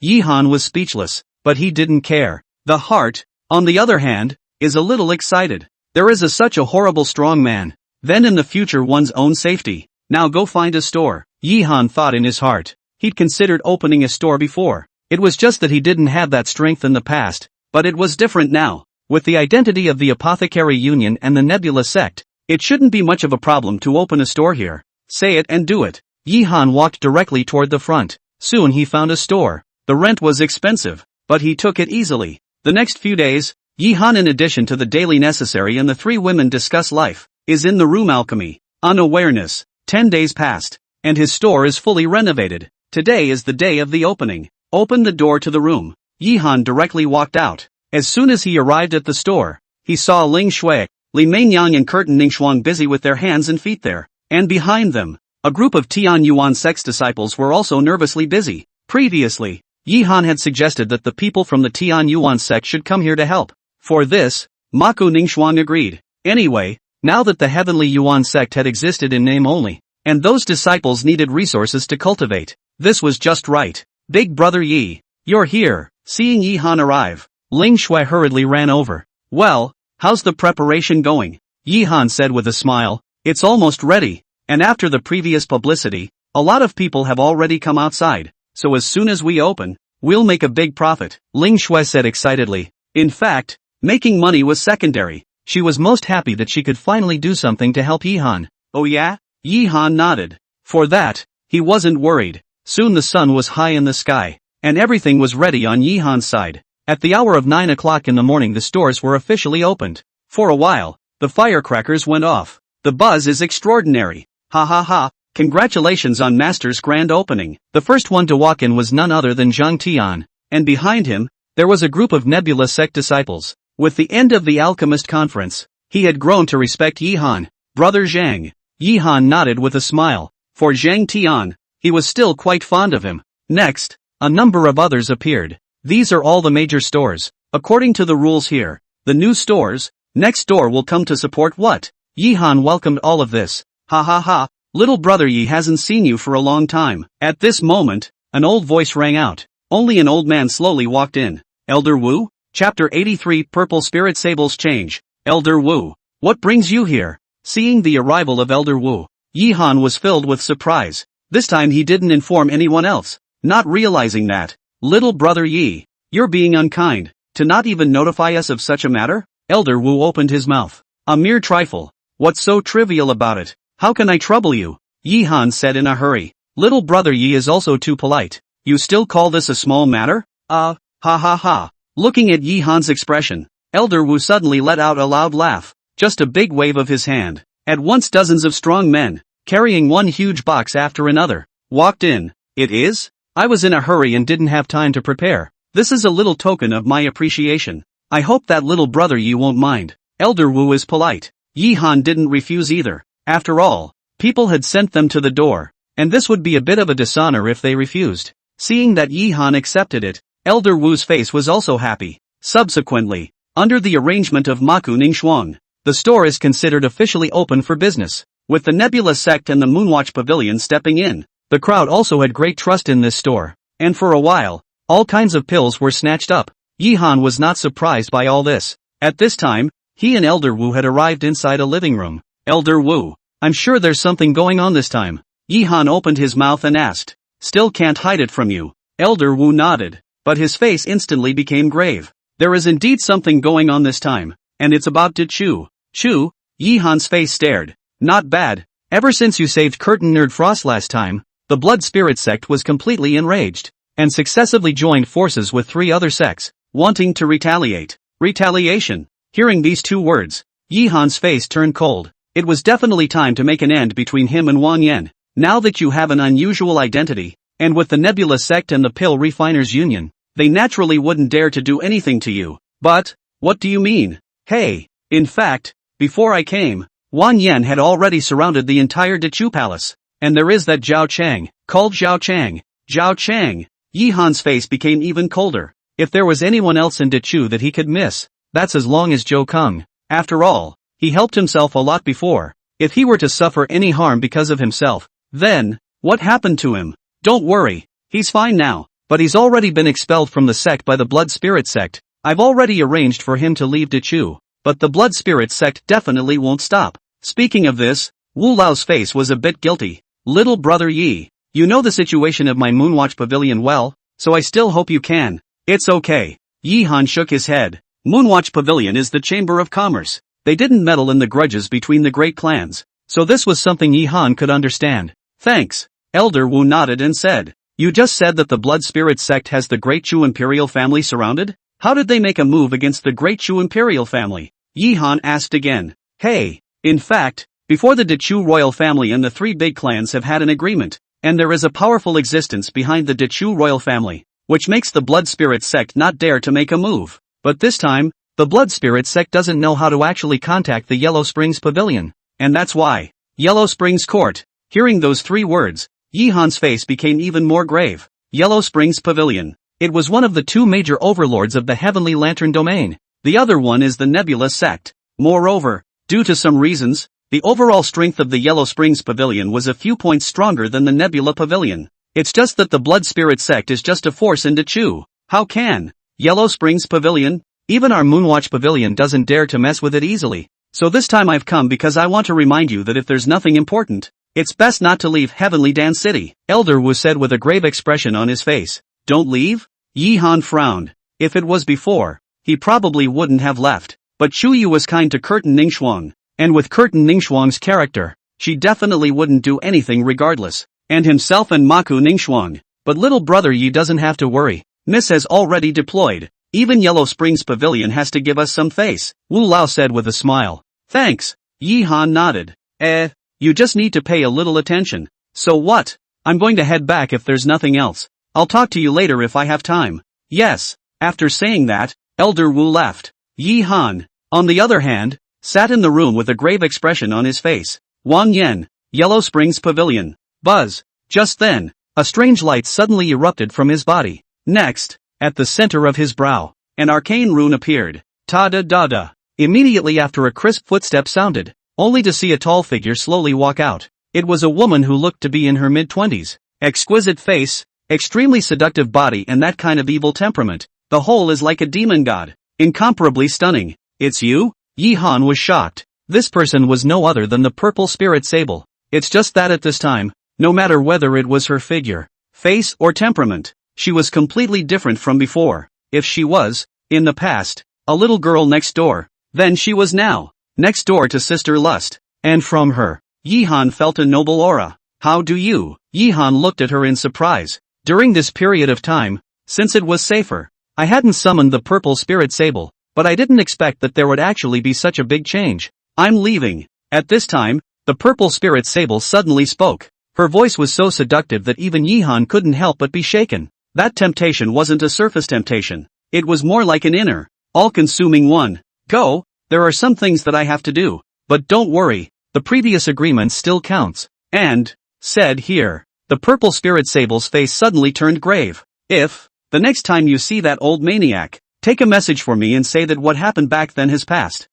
[SPEAKER 1] Yihan was speechless, but he didn't care. The heart, on the other hand, is a little excited. There is such a horrible strong man. Then in the future one's own safety. Now go find a store. Yihan thought in his heart. He'd considered opening a store before. It was just that he didn't have that strength in the past, but it was different now. With the identity of the Apothecary Union and the Nebula sect, it shouldn't be much of a problem to open a store here. Say it and do it. Yihan walked directly toward the front. Soon he found a store. The rent was expensive, but he took it easily. The next few days, Yihan, in addition to the daily necessary and the three women discuss life, is in the room alchemy. Unawareness. 10 days passed, and his store is fully renovated. Today is the day of the opening. Open the door to the room. Yihan directly walked out. As soon as he arrived at the store, he saw Ling Shui, Li Mainyang and Curtin Ningxuang busy with their hands and feet there. And behind them, a group of Tian Yuan sect's disciples were also nervously busy. Previously, Yihan had suggested that the people from the Tian Yuan sect should come here to help. For this, Maku Ningxuang agreed. Anyway, now that the Heavenly Yuan sect had existed in name only, and those disciples needed resources to cultivate, this was just right. Big brother Yi, you're here. Seeing Yihan arrive, Ling Shui hurriedly ran over. Well, how's the preparation going? Yihan said with a smile. It's almost ready, and after the previous publicity, a lot of people have already come outside, so as soon as we open, we'll make a big profit, Ling Shui said excitedly. In fact, making money was secondary. She was most happy that she could finally do something to help Yihan. Oh yeah? Yihan nodded. For that, he wasn't worried. Soon the sun was high in the sky, and everything was ready on Yihan's side. At the hour of 9 o'clock in the morning the stores were officially opened. For a while, the firecrackers went off. The buzz is extraordinary. Ha ha ha, congratulations on Master's grand opening. The first one to walk in was none other than Zhang Tian, and behind him, there was a group of Nebula sect disciples. With the end of the alchemist conference, he had grown to respect Yihan. Brother Zhang. Yihan nodded with a smile. For Zhang Tian, he was still quite fond of him. Next, a number of others appeared. These are all the major stores. According to the rules here, the new stores, next door will come to support what? Yihan welcomed all of this. Ha ha ha, little brother Yi hasn't seen you for a long time. At this moment, an old voice rang out. Only an old man slowly walked in. Elder Wu? Chapter 83 Purple Spirit Sables Change. Elder Wu, what brings you here? Seeing the arrival of Elder Wu, Yihan was filled with surprise. This time he didn't inform anyone else. Not realizing that, little brother Yi, you're being unkind, to not even notify us of such a matter? Elder Wu opened his mouth. A mere trifle. What's so trivial about it? How can I trouble you? Yihan said in a hurry. Little brother Yi is also too polite. You still call this a small matter? Ha ha ha. Looking at Yihan's expression, Elder Wu suddenly let out a loud laugh. Just a big wave of his hand. At once dozens of strong men, carrying one huge box after another, walked in. It is? I was in a hurry and didn't have time to prepare. This is a little token of my appreciation. I hope that little brother Yi won't mind. Elder Wu is polite. Yihan didn't refuse either. After all, people had sent them to the door, and this would be a bit of a dishonor if they refused. Seeing that Yihan accepted it, Elder Wu's face was also happy. Subsequently, under the arrangement of Maku Ningxuang, the store is considered officially open for business, with the Nebula sect and the Moonwatch Pavilion stepping in. The crowd also had great trust in this store, and for a while, all kinds of pills were snatched up. Yihan was not surprised by all this. At this time, he and Elder Wu had arrived inside a living room. Elder Wu, I'm sure there's something going on this time. Yihan opened his mouth and asked. Still can't hide it from you. Elder Wu nodded, but his face instantly became grave. There is indeed something going on this time, and it's about Chu. Chu? Yi-Han's face stared. Not bad. Ever since you saved Curtain Nerd Frost last time, the Blood Spirit sect was completely enraged, and successively joined forces with 3 other sects, wanting to retaliate. Retaliation. Hearing these 2 words, Yi-Han's face turned cold. It was definitely time to make an end between him and Wang Yan. Now that you have an unusual identity, and with the Nebula sect and the Pill Refiners Union, they naturally wouldn't dare to do anything to you. But, what do you mean? Hey, in fact, before I came, Wang Yan had already surrounded the entire Dechu Palace. And there is that Zhao Chang, called Zhao Chang. Zhao Chang. Yi-Han's face became even colder. If there was anyone else in Dechu that he could miss, that's as long as Zhou Kung. After all, he helped himself a lot before. If he were to suffer any harm because of himself, then, what happened to him? Don't worry, he's fine now, but he's already been expelled from the sect by the Blood Spirit sect. I've already arranged for him to leave Dechu, but the Blood Spirit sect definitely won't stop. Speaking of this, Wu Lao's face was a bit guilty. Little brother Yi, you know the situation of my Moonwatch Pavilion well, so I still hope you can. It's okay. Yi-Han shook his head. Moonwatch Pavilion is the Chamber of Commerce. They didn't meddle in the grudges between the great clans, so this was something Yi-Han could understand. Thanks. Elder Wu nodded and said, you just said that the Blood Spirit sect has the Great Chu Imperial family surrounded? How did they make a move against the Great Chu Imperial family? Yi-Han asked again. Hey, in fact, before the Dechu royal family and the 3 big clans have had an agreement, and there is a powerful existence behind the Dechu royal family, which makes the Blood Spirit sect not dare to make a move. But this time, the Blood Spirit sect doesn't know how to actually contact the Yellow Springs Pavilion, and that's why. Yellow Springs Court. Hearing those 3 words, Yi-Han's face became even more grave. Yellow Springs Pavilion. It was one of the 2 major overlords of the Heavenly Lantern domain. The other one is the Nebula sect. Moreover, due to some reasons, the overall strength of the Yellow Springs Pavilion was a few points stronger than the Nebula Pavilion. It's just that the Blood Spirit sect is just a force in Dechu. How can Yellow Springs Pavilion? Even our Moonwatch Pavilion doesn't dare to mess with it easily. So this time I've come because I want to remind you that if there's nothing important, it's best not to leave Heavenly Dance City. Elder Wu said with a grave expression on his face. Don't leave? Yi-Han frowned. If it was before, he probably wouldn't have left. But Chu Yu was kind to Curtain Ningxuang, and with Curtain Ningxuang's character, she definitely wouldn't do anything regardless. And himself and Maku Ningxuang. But little brother Yi doesn't have to worry. Miss has already deployed. Even Yellow Springs Pavilion has to give us some face. Wu Lao said with a smile. Thanks. Yi-Han nodded. You just need to pay a little attention. So what? I'm going to head back if there's nothing else. I'll talk to you later if I have time. Yes. After saying that, Elder Wu left. Yi-Han, on the other hand, sat in the room with a grave expression on his face. Wang Yan, Yellow Springs Pavilion. Buzz. Just then, a strange light suddenly erupted from his body. Next, at the center of his brow, an arcane rune appeared. Ta-da-da-da. Immediately after a crisp footstep sounded, only to see a tall figure slowly walk out. It was a woman who looked to be in her mid-20s. Exquisite face, extremely seductive body and that kind of evil temperament. The whole is like a demon god. Incomparably stunning. It's you? Yi-Han was shocked. This person was no other than the Purple Spirit Sable. It's just that at this time, no matter whether it was her figure, face or temperament, she was completely different from before. If she was, in the past, a little girl next door, then she was now, next door to Sister Lust. And from her, Yi-Han felt a noble aura. How do you? Yi-Han looked at her in surprise. During this period of time, since it was safer, I hadn't summoned the Purple Spirit Sable, but I didn't expect that there would actually be such a big change. I'm leaving. At this time, the Purple Spirit Sable suddenly spoke. Her voice was so seductive that even Yi-Han couldn't help but be shaken. That temptation wasn't a surface temptation. It was more like an inner, all-consuming one. Go, there are some things that I have to do, but don't worry, the previous agreement still counts. And, said here, the Purple Spirit Sable's face suddenly turned grave. If, the next time you see that old maniac, take a message for me and say that what happened back then has passed.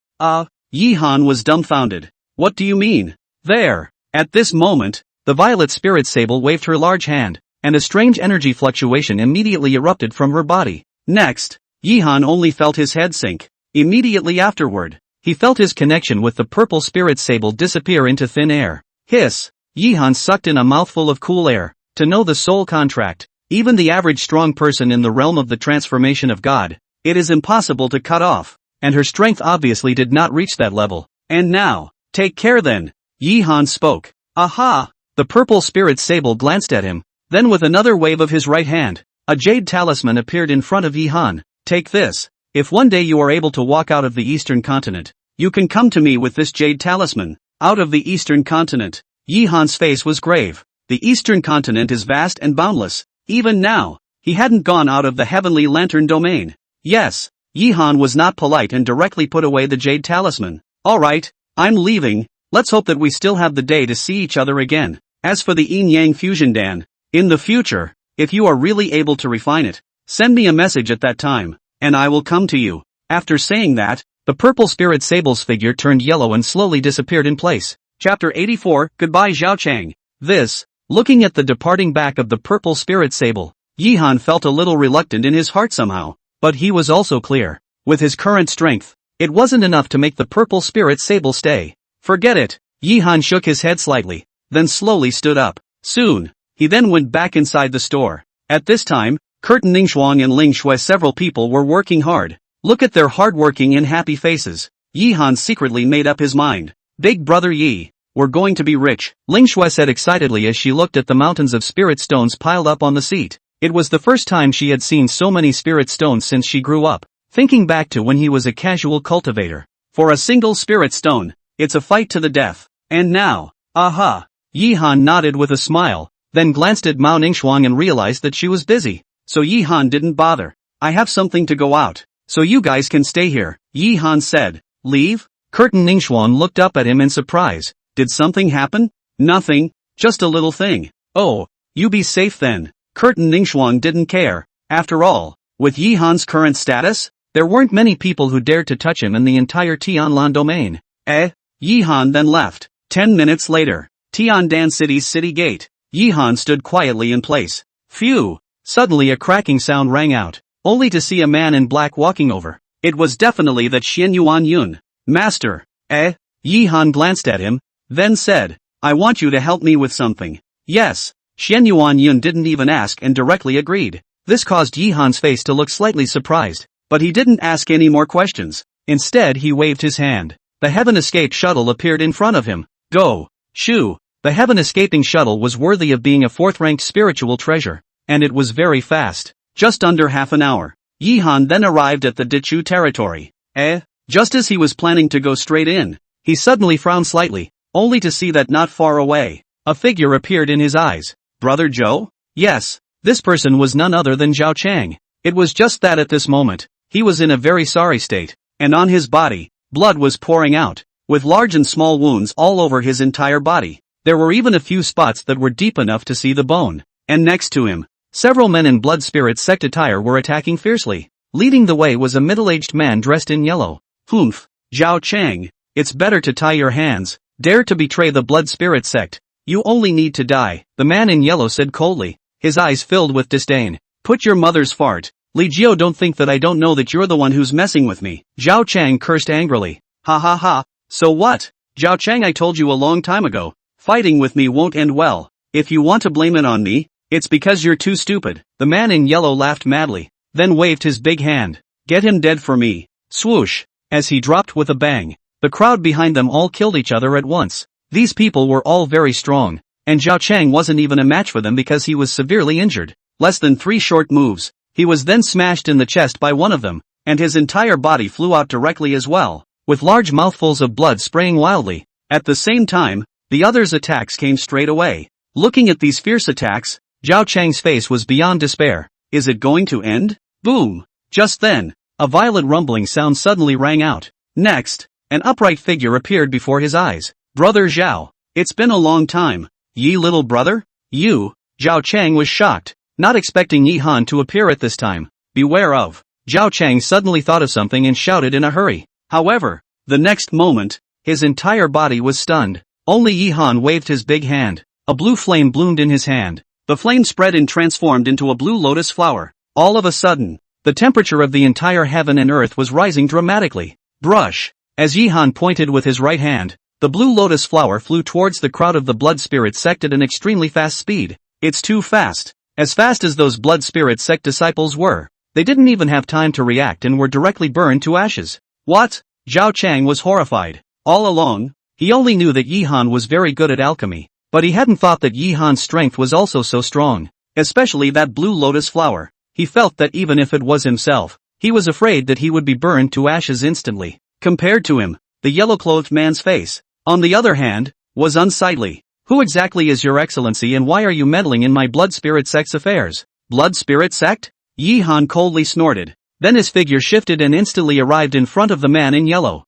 [SPEAKER 1] Yi-Han was dumbfounded. What do you mean? There. At this moment, the Violet Spirit Sable waved her large hand, and a strange energy fluctuation immediately erupted from her body. Next, Yi-Han only felt his head sink. Immediately afterward, he felt his connection with the Purple Spirit Sable disappear into thin air. Hiss! Yi-Han sucked in a mouthful of cool air. To know the soul contract. Even the average strong person in the realm of the transformation of God, it is impossible to cut off, and her strength obviously did not reach that level. And now, take care then, Yi Han spoke. Aha! The purple spirit sable glanced at him, then with another wave of his right hand, a jade talisman appeared in front of Yi Han. Take this. If one day you are able to walk out of the eastern continent, you can come to me with this jade talisman. Out of the eastern continent. Yi Han's face was grave. The eastern continent is vast and boundless. Even now, he hadn't gone out of the heavenly lantern domain. Yes, Yi Han was not polite and directly put away the jade talisman. Alright, I'm leaving. Let's hope that we still have the day to see each other again. As for the yin-yang fusion Dan, in the future, if you are really able to refine it, send me a message at that time, and I will come to you. After saying that, the purple spirit sable's figure turned yellow and slowly disappeared in place. Chapter 84, Goodbye Zhao Chang. Looking at the departing back of the purple spirit sable, Yi Han felt a little reluctant in his heart somehow, but he was also clear. With his current strength, it wasn't enough to make the purple spirit sable stay. Forget it. Yi Han shook his head slightly, then slowly stood up. Soon, he then went back inside the store. At this time, Curtin Ningxuang and Ling Shui several people were working hard. Look at their hardworking and happy faces. Yi Han secretly made up his mind. Big brother Yi, we're going to be rich, Ling Shui said excitedly as she looked at the mountains of spirit stones piled up on the seat. It was the first time she had seen so many spirit stones since she grew up, thinking back to when he was a casual cultivator. For a single spirit stone, it's a fight to the death. And now, aha! Yi Han nodded with a smile, then glanced at Mao Ningxuang and realized that she was busy. So Yi Han didn't bother. I have something to go out, so you guys can stay here, Yi Han said. Leave? Curtin Ningxuang looked up at him in surprise. Did something happen? Nothing, just a little thing. Oh, you be safe then. Curtin Ningxuang didn't care. After all, with Yi Han's current status, there weren't many people who dared to touch him in the entire Tianlan domain. Yi Han then left. 10 minutes later, Tiandan City's city gate. Yi Han stood quietly in place. Phew! Suddenly a cracking sound rang out, only to see a man in black walking over. It was definitely that Xian Yuan Yun. Master. Yi Han glanced at him, then said, I want you to help me with something. Yes. Xian Yuan Yun didn't even ask and directly agreed. This caused Yi Han's face to look slightly surprised, but he didn't ask any more questions. Instead he waved his hand. The Heaven Escape shuttle appeared in front of him. Go. Shoo. The Heaven Escaping shuttle was worthy of being a fourth-ranked spiritual treasure, and it was very fast. Just under half an hour. Yi Han then arrived at the Dichu territory. Just as he was planning to go straight in, he suddenly frowned slightly, only to see that not far away, a figure appeared in his eyes. Brother Zhou? Yes, this person was none other than Zhao Chang. It was just that at this moment, he was in a very sorry state, and on his body, blood was pouring out, with large and small wounds all over his entire body. There were even a few spots that were deep enough to see the bone. And next to him, several men in blood spirit sect attire were attacking fiercely. Leading the way was a middle-aged man dressed in yellow. Humph, Zhao Chang, it's better to tie your hands. Dare to betray the blood spirit sect. You only need to die, the man in yellow said coldly, his eyes filled with disdain. Put your mother's fart. Li Jiao, don't think that I don't know that you're the one who's messing with me. Zhao Chang cursed angrily. Ha ha ha, so what? Zhao Chang, I told you a long time ago, fighting with me won't end well. If you want to blame it on me, it's because you're too stupid. The man in yellow laughed madly, then waved his big hand. Get him dead for me. Swoosh. As he dropped with a bang, the crowd behind them all killed each other at once. These people were all very strong, and Zhao Chang wasn't even a match for them because he was severely injured. Less than 3 short moves, he was then smashed in the chest by one of them, and his entire body flew out directly as well, with large mouthfuls of blood spraying wildly. At the same time, the other's attacks came straight away. Looking at these fierce attacks, Zhao Chang's face was beyond despair. Is it going to end? Boom! Just then, a violent rumbling sound suddenly rang out. Next, an upright figure appeared before his eyes. Brother Zhao, it's been a long time. Yi little brother? You? Zhao Chang was shocked, not expecting Yi Han to appear at this time. Beware of. Zhao Chang suddenly thought of something and shouted in a hurry. However, the next moment, his entire body was stunned. Only Yi Han waved his big hand. A blue flame bloomed in his hand. The flame spread and transformed into a blue lotus flower. All of a sudden, the temperature of the entire heaven and earth was rising dramatically. Brush. As Yi Han pointed with his right hand, the blue lotus flower flew towards the crowd of the blood spirit sect at an extremely fast speed. It's too fast. As fast as those blood spirit sect disciples were, they didn't even have time to react and were directly burned to ashes. What? Zhao Chang was horrified. All along, he only knew that Yi Han was very good at alchemy, but he hadn't thought that Yi Han's strength was also so strong. Especially that blue lotus flower. He felt that even if it was himself, he was afraid that he would be burned to ashes instantly. Compared to him, the yellow-clothed man's face, on the other hand, was unsightly. Who exactly is your excellency and why are you meddling in my blood spirit sect's affairs? Blood spirit sect? Yi Han coldly snorted. Then his figure shifted and instantly arrived in front of the man in yellow.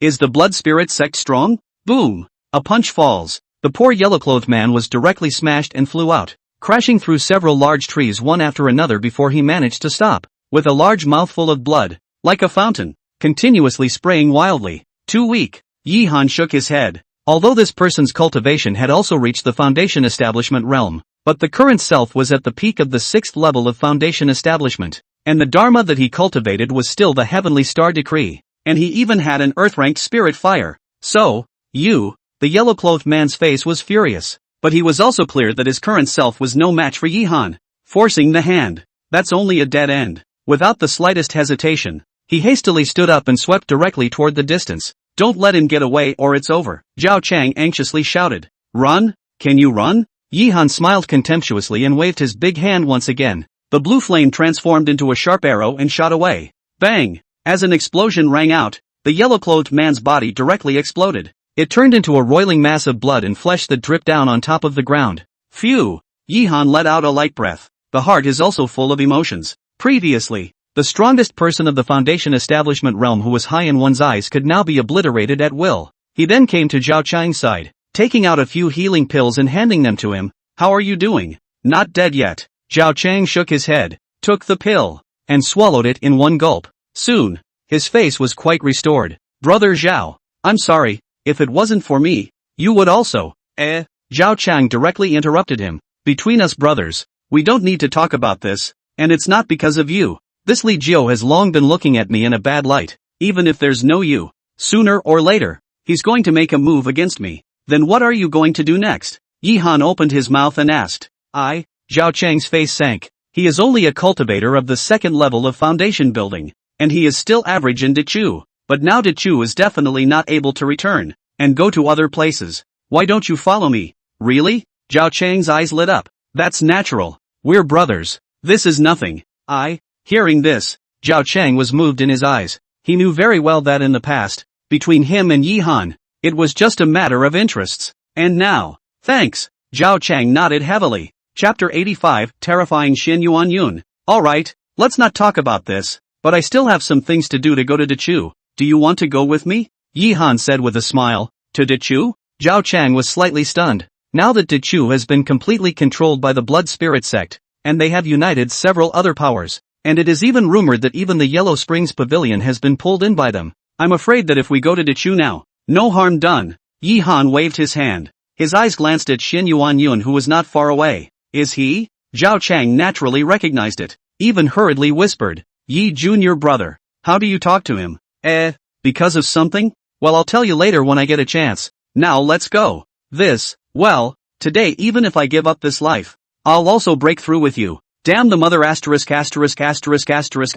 [SPEAKER 1] Is the blood spirit sect strong? Boom! A punch falls. The poor yellow-clothed man was directly smashed and flew out, crashing through several large trees one after another before he managed to stop, with a large mouthful of blood, like a fountain, continuously spraying wildly. Too weak. Yi Han shook his head. Although this person's cultivation had also reached the foundation establishment realm, but the current self was at the peak of the 6th level of foundation establishment, and the dharma that he cultivated was still the heavenly star decree, and he even had an earth-ranked spirit fire. So, the yellow-clothed man's face was furious. But he was also clear that his current self was no match for Yi Han. Forcing the hand. That's only a dead end. Without the slightest hesitation, he hastily stood up and swept directly toward the distance. Don't let him get away or it's over. Zhao Chang anxiously shouted. Run? Can you run? Yi Han smiled contemptuously and waved his big hand once again. The blue flame transformed into a sharp arrow and shot away. Bang! As an explosion rang out, the yellow-clothed man's body directly exploded. It turned into a roiling mass of blood and flesh that dripped down on top of the ground. Phew! Yi Han let out a light breath. The heart is also full of emotions. Previously, the strongest person of the foundation establishment realm who was high in one's eyes could now be obliterated at will. He then came to Zhao Chang's side, taking out a few healing pills and handing them to him. How are you doing? Not dead yet. Zhao Chang shook his head, took the pill, and swallowed it in one gulp. Soon, his face was quite restored. Brother Zhao, I'm sorry. If it wasn't for me, you would also. Zhao Chang directly interrupted him. Between us brothers, we don't need to talk about this, and it's not because of you. This Li Jiao has long been looking at me in a bad light. Even if there's no you, sooner or later, he's going to make a move against me. Then what are you going to do next? Yi Han opened his mouth and asked. Zhao Chang's face sank. He is only a cultivator of the 2nd level of foundation building, and he is still average in Dechu. But now Dechu is definitely not able to return, and go to other places. Why don't you follow me? Really? Zhao Chang's eyes lit up. That's natural. We're brothers. This is nothing. Hearing this, Zhao Chang was moved in his eyes. He knew very well that in the past, between him and Yi Han, it was just a matter of interests. And now, thanks. Zhao Chang nodded heavily. Chapter 85, Terrifying Xin Yuan Yun. Alright, let's not talk about this, but I still have some things to do to go to Dechu. Do you want to go with me? Yi Han said with a smile. To Dechu? Zhao Chang was slightly stunned. Now that Dechu has been completely controlled by the blood spirit sect, and they have united several other powers, and it is even rumored that even the Yellow Springs Pavilion has been pulled in by them. I'm afraid that if we go to Dechu now, no harm done. Yi Han waved his hand. His eyes glanced at Xin Yuan Yun who was not far away. Is he? Zhao Chang naturally recognized it, even hurriedly whispered. Yi Junior brother. How do you talk to him? Because of something? Well, I'll tell you later when I get a chance. Now let's go. Today even if I give up this life, I'll also break through with you. Damn the mother *******************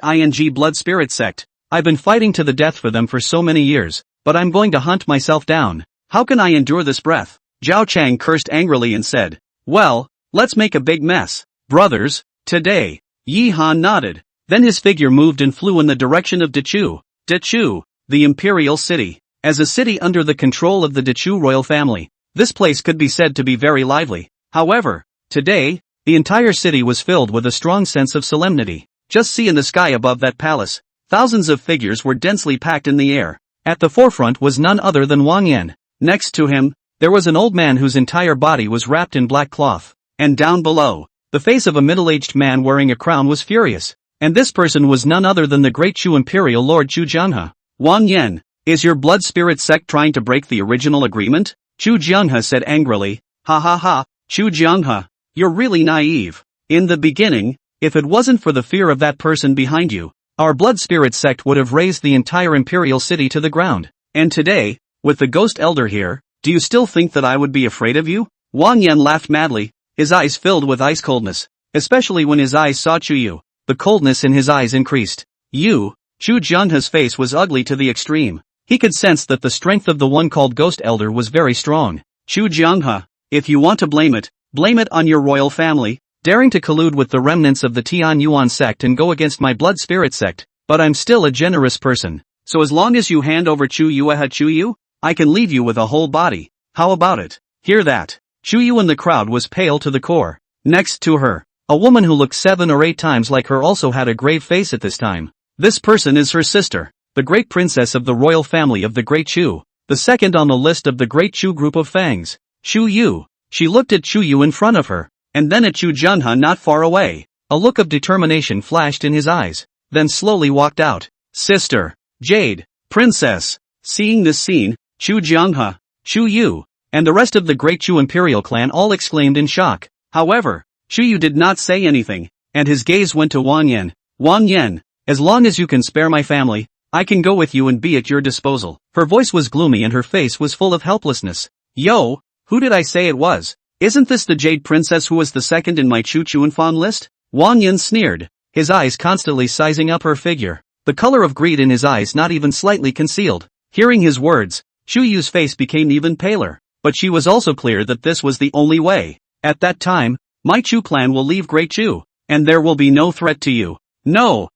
[SPEAKER 1] ing blood spirit sect. I've been fighting to the death for them for so many years, but I'm going to hunt myself down. How can I endure this breath? Zhao Chang cursed angrily and said, well, let's make a big mess. Brothers, today. Yi Han nodded. Then his figure moved and flew in the direction of Dechu. Dechu, the imperial city. As a city under the control of the Dechu royal family, this place could be said to be very lively. However, today, the entire city was filled with a strong sense of solemnity. Just see in the sky above that palace, thousands of figures were densely packed in the air. At the forefront was none other than Wang Yan. Next to him, there was an old man whose entire body was wrapped in black cloth. And down below, the face of a middle-aged man wearing a crown was furious. And this person was none other than the great Chu Imperial Lord Chu Jianghe. Wang Yan, is your blood spirit sect trying to break the original agreement? Chu Jianghe said angrily. Ha ha ha, Chu Jianghe, you're really naive. In the beginning, if it wasn't for the fear of that person behind you, our blood spirit sect would have razed the entire imperial city to the ground. And today, with the ghost elder here, do you still think that I would be afraid of you? Wang Yan laughed madly. his eyes filled with ice coldness, especially when his eyes saw Chuyu. The coldness in his eyes increased. Chu Jianhe's face was ugly to the extreme. He could sense that the strength of the one called Ghost Elder was very strong. Chu Jianghe, if you want to blame it on your royal family, daring to collude with the remnants of the Tian Yuan sect and go against my blood spirit sect, but I'm still a generous person, so as long as you hand over Chuyu, I can leave you with a whole body. How about it? Hear that? Chuyu in the crowd was pale to the core. Next to her, a woman who looked 7 or 8 times like her also had a grave face at this time. This person is her sister, the great princess of the royal family of the Great Chu, the second on the list of the Great Chu group of fangs. Chuyu. She looked at Chuyu in front of her, and then at Chu Jianhe not far away. A look of determination flashed in his eyes, then slowly walked out. Sister, Jade, Princess. Seeing this scene, Chu Jianghe, Chuyu, and the rest of the Great Chu Imperial clan all exclaimed in shock. However, Chuyu did not say anything, and his gaze went to Wang Yan. Wang Yan, as long as you can spare my family, I can go with you and be at your disposal. Her voice was gloomy and her face was full of helplessness. Yo, who did I say it was? Isn't this the Jade Princess who was the second in my Chu Chuanfan list? Wang Yan sneered, his eyes constantly sizing up her figure, the color of greed in his eyes not even slightly concealed. Hearing his words, Chuyu's face became even paler, but she was also clear that this was the only way. At that time, my Chu clan will leave Great Chu, and there will be no threat to you. No.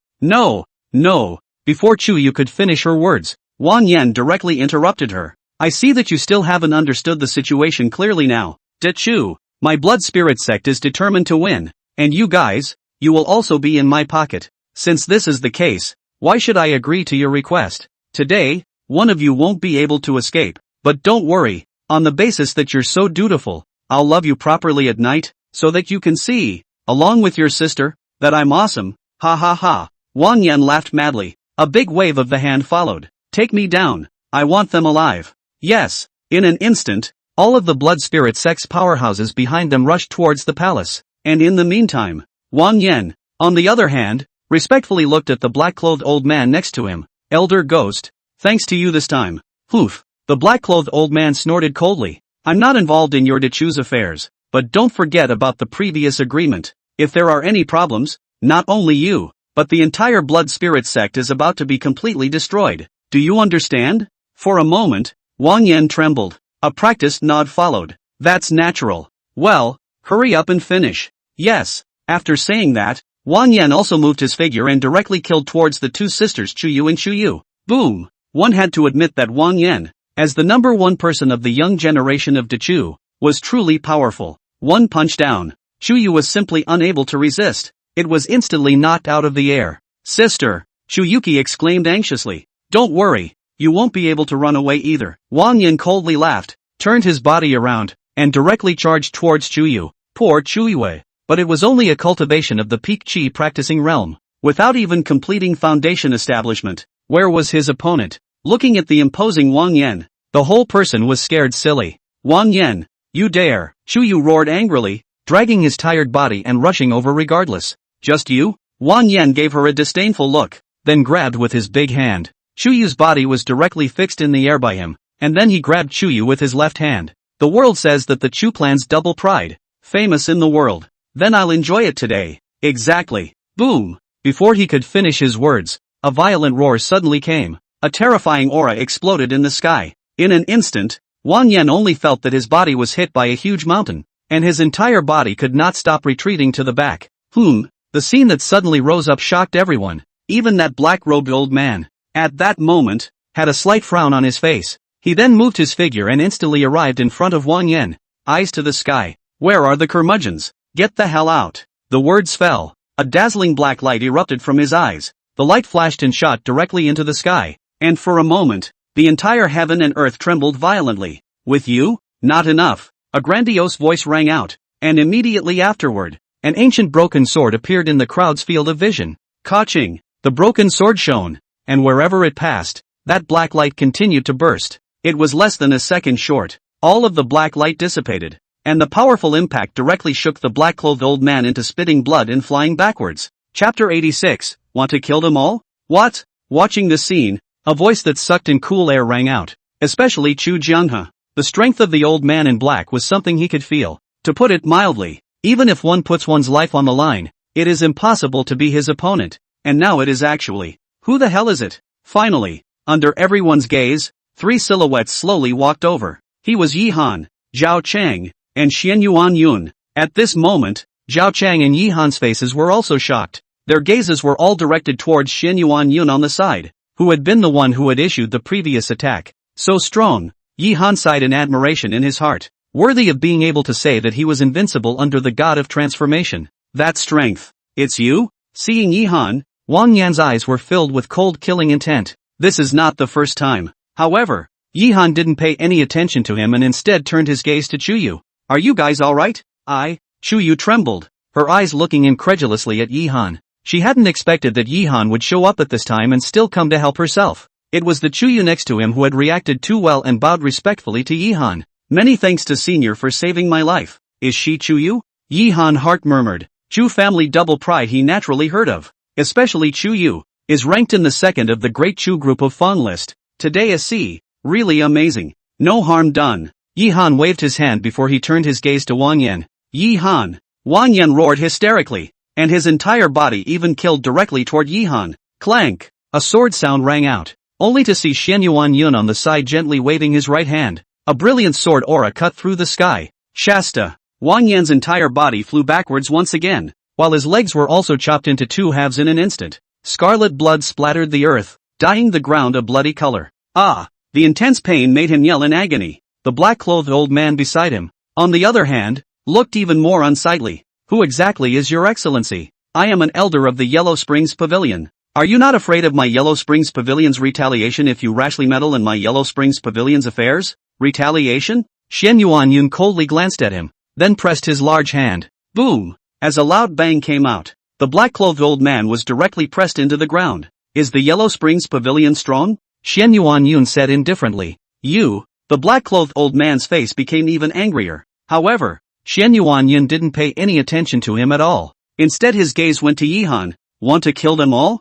[SPEAKER 1] Before Chuyu could finish her words, Wang Yan directly interrupted her. I see that you still haven't understood the situation clearly now. De Chu, my blood spirit sect is determined to win, and you guys, you will also be in my pocket. Since this is the case, why should I agree to your request? Today, one of you won't be able to escape, but don't worry, on the basis that you're so dutiful, I'll love you properly at night, so that you can see, along with your sister, that I'm awesome. Ha ha ha. Wang Yan laughed madly. A big wave of the hand followed. Take me down. I want them alive. Yes. In an instant, all of the blood spirit sect's powerhouses behind them rushed towards the palace. And in the meantime, Wang Yan, on the other hand, respectfully looked at the black-clothed old man next to him. Elder Ghost, thanks to you this time. Poof. The black-clothed old man snorted coldly. I'm not involved in your De Chu's affairs, but don't forget about the previous agreement. If there are any problems, not only you, but the entire blood spirit sect is about to be completely destroyed. Do you understand? For a moment, Wang Yan trembled. A practiced nod followed. That's natural. Well, hurry up and finish. Yes. After saying that, Wang Yan also moved his figure and directly killed towards the two sisters Chuyu and Chuyu. Boom! One had to admit that Wang Yan, as the number one person of the young generation of De Chu, was truly powerful. One punch down. Chuyu was simply unable to resist. It was instantly knocked out of the air. Sister, Chuyuki exclaimed anxiously. Don't worry, you won't be able to run away either. Wang Yan coldly laughed, turned his body around, and directly charged towards Chuyu. Poor Chuyue. But it was only a cultivation of the peak chi practicing realm. Without even completing foundation establishment, where was his opponent? Looking at the imposing Wang Yan, the whole person was scared silly. Wang Yan, you dare! Chuyu roared angrily, dragging his tired body and rushing over regardless. Just you? Wang Yan gave her a disdainful look, then grabbed with his big hand. Chuyu's body was directly fixed in the air by him, and then he grabbed Chuyu with his left hand. The world says that the Chu clan's double pride, famous in the world. Then I'll enjoy it today. Exactly. Boom! Before he could finish his words, a violent roar suddenly came. A terrifying aura exploded in the sky. In an instant, Wang Yan only felt that his body was hit by a huge mountain, and his entire body could not stop retreating to the back. The scene that suddenly rose up shocked everyone, even that black-robed old man. At that moment, had a slight frown on his face. He then moved his figure and instantly arrived in front of Wang Yan. Eyes to the sky. Where are the curmudgeons? Get the hell out. The words fell. A dazzling black light erupted from his eyes. The light flashed and shot directly into the sky. And for a moment, the entire heaven and earth trembled violently. With you? Not enough. A grandiose voice rang out. And immediately afterward, an ancient broken sword appeared in the crowd's field of vision. Ka-ching! The broken sword shone, and wherever it passed, that black light continued to burst. It was less than a second short. All of the black light dissipated, and the powerful impact directly shook the black-clothed old man into spitting blood and flying backwards. Chapter 86, Want to kill them all? What? Watching this scene, a voice that sucked in cool air rang out, especially Chu Jianghe. The strength of the old man in black was something he could feel. To put it mildly, Even if one puts one's life on the line, it is impossible to be his opponent. And now it is actually. Who the hell is it? Finally, under everyone's gaze, 3 silhouettes slowly walked over. He was Yi Han, Zhao Chang, and Xian Yuan Yun. At this moment, Zhao Chang and Yi Han's faces were also shocked. Their gazes were all directed towards Xian Yuan Yun on the side, who had been the one who had issued the previous attack. So strong, Yi Han sighed in admiration in his heart, worthy of being able to say that he was invincible under the god of transformation. That strength. It's you? Seeing Yi Han, Wang Yan's eyes were filled with cold killing intent. This is not the first time. However, Yi Han didn't pay any attention to him and instead turned his gaze to Chuyu. Are you guys alright? Chuyu trembled, her eyes looking incredulously at Yi Han. She hadn't expected that Yi Han would show up at this time and still come to help herself. It was the Chuyu next to him who had reacted too well and bowed respectfully to Yi Han. Many thanks to Senior for saving my life. Is she Chuyu? Yi Han heart murmured. Chu family double pride he naturally heard of. Especially Chuyu, is ranked in the second of the great Chu group of Fang list. Today a C. Really amazing. No harm done. Yi Han waved his hand before he turned his gaze to Wang Yan. Yi Han. Wang Yan roared hysterically, and his entire body even killed directly toward Yi Han. Clank. A sword sound rang out, only to see Xian Yuan Yun on the side gently waving his right hand. A brilliant sword aura cut through the sky. Shasta. Wang Yan's entire body flew backwards once again, while his legs were also chopped into 2 halves in an instant. Scarlet blood splattered the earth, dyeing the ground a bloody color. The intense pain made him yell in agony. The black-clothed old man beside him, on the other hand, looked even more unsightly. Who exactly is your excellency? I am an elder of the Yellow Springs Pavilion. Are you not afraid of my Yellow Springs Pavilion's retaliation if you rashly meddle in my Yellow Springs Pavilion's affairs? Retaliation? Xian Yuan Yun coldly glanced at him, then pressed his large hand. Boom! As a loud bang came out, the black-clothed old man was directly pressed into the ground. Is the Yellow Springs Pavilion strong? Xian Yuan Yun said indifferently. You? The black-clothed old man's face became even angrier. However, Xian Yuan Yun didn't pay any attention to him at all. Instead his gaze went to Yi Han. Want to kill them all?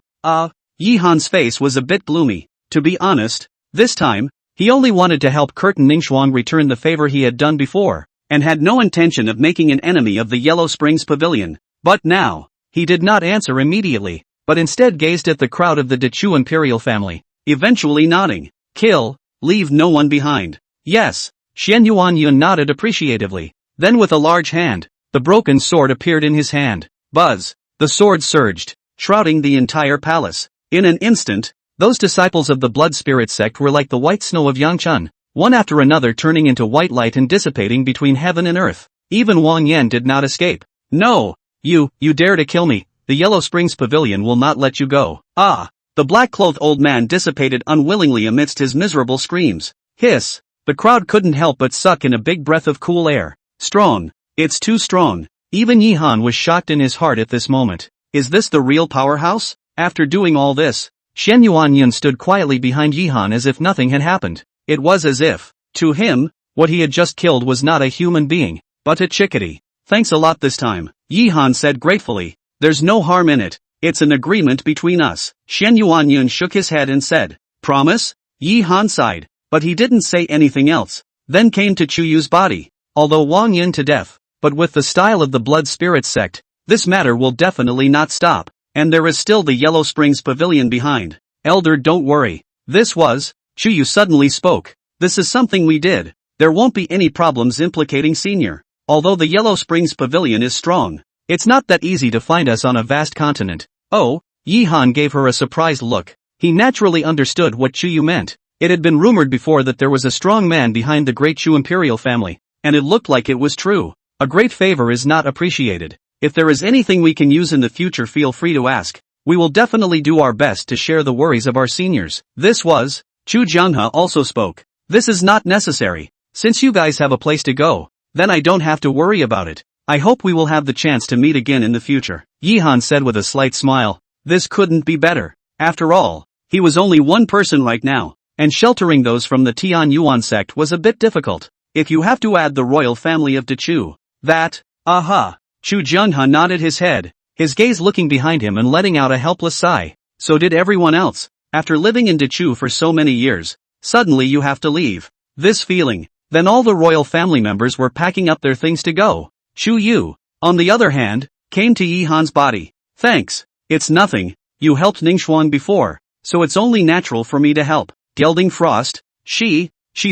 [SPEAKER 1] Yi Han's face was a bit gloomy. To be honest, this time, he only wanted to help Curtin Ningxuang return the favor he had done before, and had no intention of making an enemy of the Yellow Springs Pavilion. But now, he did not answer immediately, but instead gazed at the crowd of the Dechu imperial family, eventually nodding. Kill, leave no one behind. Yes, Xian Yuan Yun nodded appreciatively. Then with a large hand, the broken sword appeared in his hand. Buzz! The sword surged, shrouding the entire palace. In an instant, those disciples of the blood spirit sect were like the white snow of Yangchun, one after another turning into white light and dissipating between heaven and earth. Even Wang Yan did not escape. No! You dare to kill me, the Yellow Springs Pavilion will not let you go. The black-clothed old man dissipated unwillingly amidst his miserable screams. Hiss! The crowd couldn't help but suck in a big breath of cool air. Strong. It's too strong. Even Yi Han was shocked in his heart at this moment. Is this the real powerhouse? After doing all this, Xian Yuan Yun stood quietly behind Yi Han as if nothing had happened. It was as if, to him, what he had just killed was not a human being, but a chickadee. Thanks a lot this time, Yi Han said gratefully. There's no harm in it. It's an agreement between us. Xian Yuan Yun shook his head and said, Promise? Yi Han sighed, but he didn't say anything else. Then came to Chuyu's body. Although Wang Yin to death, but with the style of the blood spirit sect, this matter will definitely not stop. And there is still the Yellow Springs Pavilion behind. Elder, don't worry. Chuyu suddenly spoke. This is something we did. There won't be any problems implicating Senior. Although the Yellow Springs Pavilion is strong, it's not that easy to find us on a vast continent. Oh, Yi Han gave her a surprised look. He naturally understood what Chuyu meant. It had been rumored before that there was a strong man behind the great Chu imperial family, and it looked like it was true. A great favor is not appreciated. If there is anything we can use in the future, feel free to ask. We will definitely do our best to share the worries of our seniors. Chu Jianghe also spoke. This is not necessary. Since you guys have a place to go, then I don't have to worry about it. I hope we will have the chance to meet again in the future. Yi Han said with a slight smile. This couldn't be better. After all, he was only one person right now, and sheltering those from the Tian Yuan sect was a bit difficult. If you have to add the royal family of Dechu, Chu Jianghe nodded his head, his gaze looking behind him and letting out a helpless sigh. So did everyone else. After living in Dechu for so many years, suddenly you have to leave. This feeling. Then all the royal family members were packing up their things to go. Chu Yu, on the other hand, came to Yi Han's body. Thanks. It's nothing. You helped Ningxuang before, so it's only natural for me to help. Gelding Frost, she's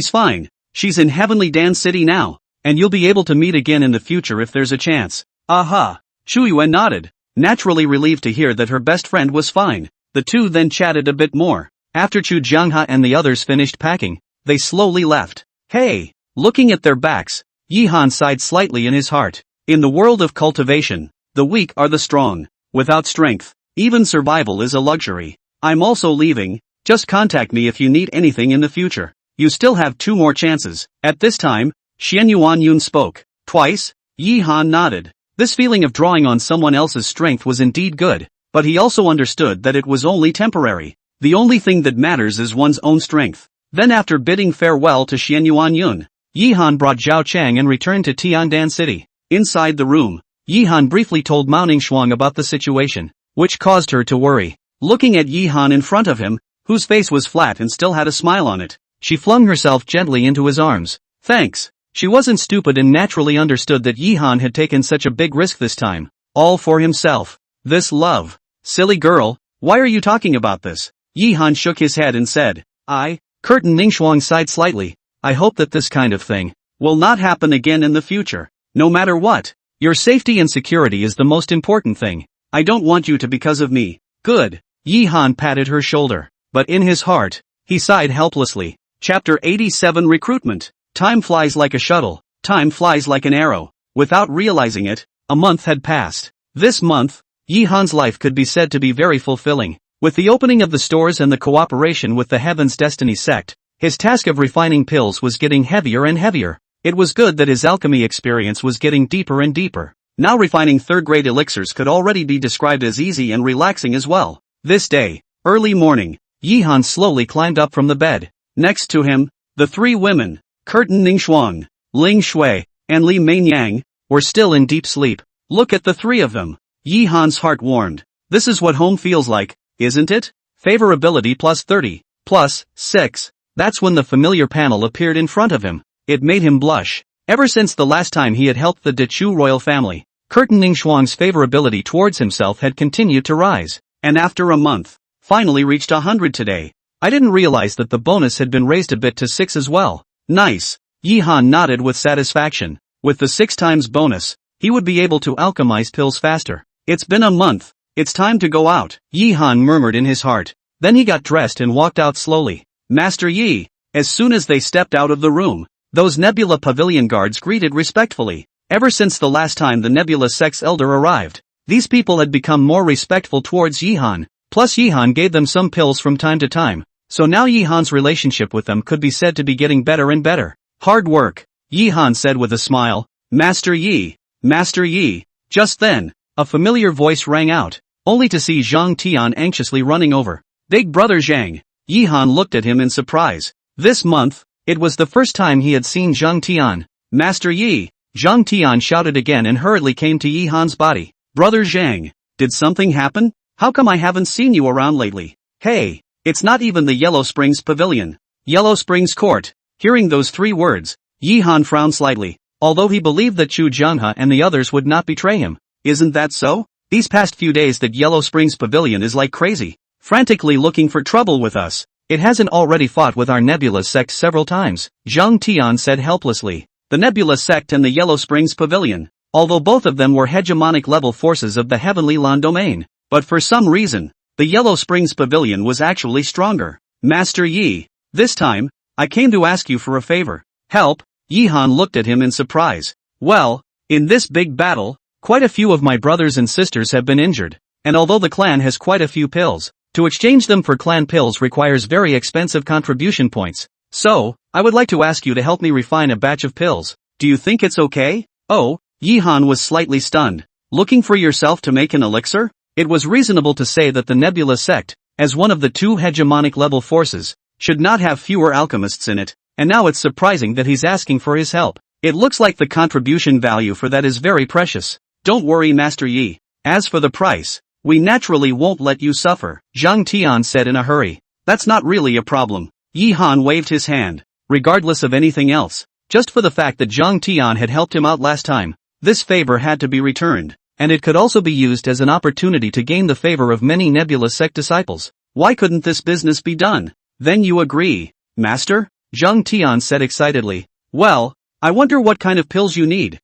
[SPEAKER 1] fine. She's in Heavenly Dan City now, and you'll be able to meet again in the future if there's a chance. Aha. Shu Yuan nodded, naturally relieved to hear that her best friend was fine. The two then chatted a bit more. After Chu Jianghe and the others finished packing, they slowly left. Hey! Looking at their backs, Yi Han sighed slightly in his heart. In the world of cultivation, the weak are the strong. Without strength, even survival is a luxury. I'm also leaving, just contact me if you need anything in the future. You still have 2 more chances. At this time, Xian Yuan Yun spoke. Twice, Yi Han nodded. This feeling of drawing on someone else's strength was indeed good, but he also understood that it was only temporary. The only thing that matters is one's own strength. Then after bidding farewell to Xian Yuan Yun, Yi Han brought Zhao Chang and returned to Tiandan City. Inside the room, Yi Han briefly told Mao Ningxuang about the situation, which caused her to worry. Looking at Yi Han in front of him, whose face was flat and still had a smile on it, she flung herself gently into his arms. Thanks. She wasn't stupid and naturally understood that Yi Han had taken such a big risk this time. All for himself. This love. Silly girl, why are you talking about this? Yi Han shook his head and said, Curtin Ningxuang sighed slightly. I hope that this kind of thing will not happen again in the future. No matter what, your safety and security is the most important thing. I don't want you to because of me. Good. Yi Han patted her shoulder, but in his heart, he sighed helplessly. Chapter 87 Recruitment. Time flies like a shuttle. Time flies like an arrow. Without realizing it, a month had passed. This month, Yi Han's life could be said to be very fulfilling. With the opening of the stores and the cooperation with the Heaven's Destiny sect, his task of refining pills was getting heavier and heavier. It was good that his alchemy experience was getting deeper and deeper. Now refining third-grade elixirs could already be described as easy and relaxing as well. This day, early morning, Yi Han slowly climbed up from the bed. Next to him, the 3 women, Curtin Ningxuang, Ling Shui, and Li Mainyang, were still in deep sleep. Look at the 3 of them. Yi Han's heart warmed. This is what home feels like, isn't it? Favorability plus 30, plus 6. That's when the familiar panel appeared in front of him. It made him blush. Ever since the last time he had helped the Dechu royal family, Curtin Ningxuang's favorability towards himself had continued to rise, and after a month, finally reached 100 today. I didn't realize that the bonus had been raised a bit to 6 as well. Nice. Yi Han nodded with satisfaction. With the 6 times bonus, he would be able to alchemize pills faster. It's been a month. It's time to go out, Yi Han murmured in his heart. Then he got dressed and walked out slowly. Master Yi. As soon as they stepped out of the room, those Nebula Pavilion guards greeted respectfully. Ever since the last time the Nebula Sect's elder arrived, these people had become more respectful towards Yi Han. Plus Yi Han gave them some pills from time to time, so now Yi Han's relationship with them could be said to be getting better and better. Hard work, Yi Han said with a smile. Master Yi. Master Yi. Just then, a familiar voice rang out, only to see Zhang Tian anxiously running over. Big brother Zhang. Yi Han looked at him in surprise. This month, it was the first time he had seen Zhang Tian. Master Yi. Zhang Tian shouted again and hurriedly came to Yi Han's body. Brother Zhang, did something happen? How come I haven't seen you around lately? Hey, it's not even the Yellow Springs Pavilion. Yellow Springs Court. Hearing those 3 words, Yi Han frowned slightly, although he believed that Chu Jianghe and the others would not betray him. Isn't that so? These past few days that Yellow Springs Pavilion is like crazy, frantically looking for trouble with us. It hasn't already fought with our Nebula sect several times, Zhang Tian said helplessly. The Nebula sect and the Yellow Springs Pavilion, although both of them were hegemonic level forces of the Heavenly Lan domain, but for some reason, the Yellow Springs Pavilion was actually stronger. Master Yi, this time, I came to ask you for a favor. Help? Yi Han looked at him in surprise. Well, in this big battle, quite a few of my brothers and sisters have been injured, and although the clan has quite a few pills, to exchange them for clan pills requires very expensive contribution points. So, I would like to ask you to help me refine a batch of pills. Do you think it's okay? Oh, Yi Han was slightly stunned. Looking for yourself to make an elixir? It was reasonable to say that the Nebula sect, as one of the 2 hegemonic level forces, should not have fewer alchemists in it, and now it's surprising that he's asking for his help. It looks like the contribution value for that is very precious. Don't worry, Master Yi. As for the price, we naturally won't let you suffer, Zhang Tian said in a hurry. That's not really a problem. Yi Han waved his hand, regardless of anything else, just for the fact that Zhang Tian had helped him out last time. This favor had to be returned, and it could also be used as an opportunity to gain the favor of many Nebula sect disciples. Why couldn't this business be done? Then you agree, Master? Zhang Tian said excitedly. Well, I wonder what kind of pills you need.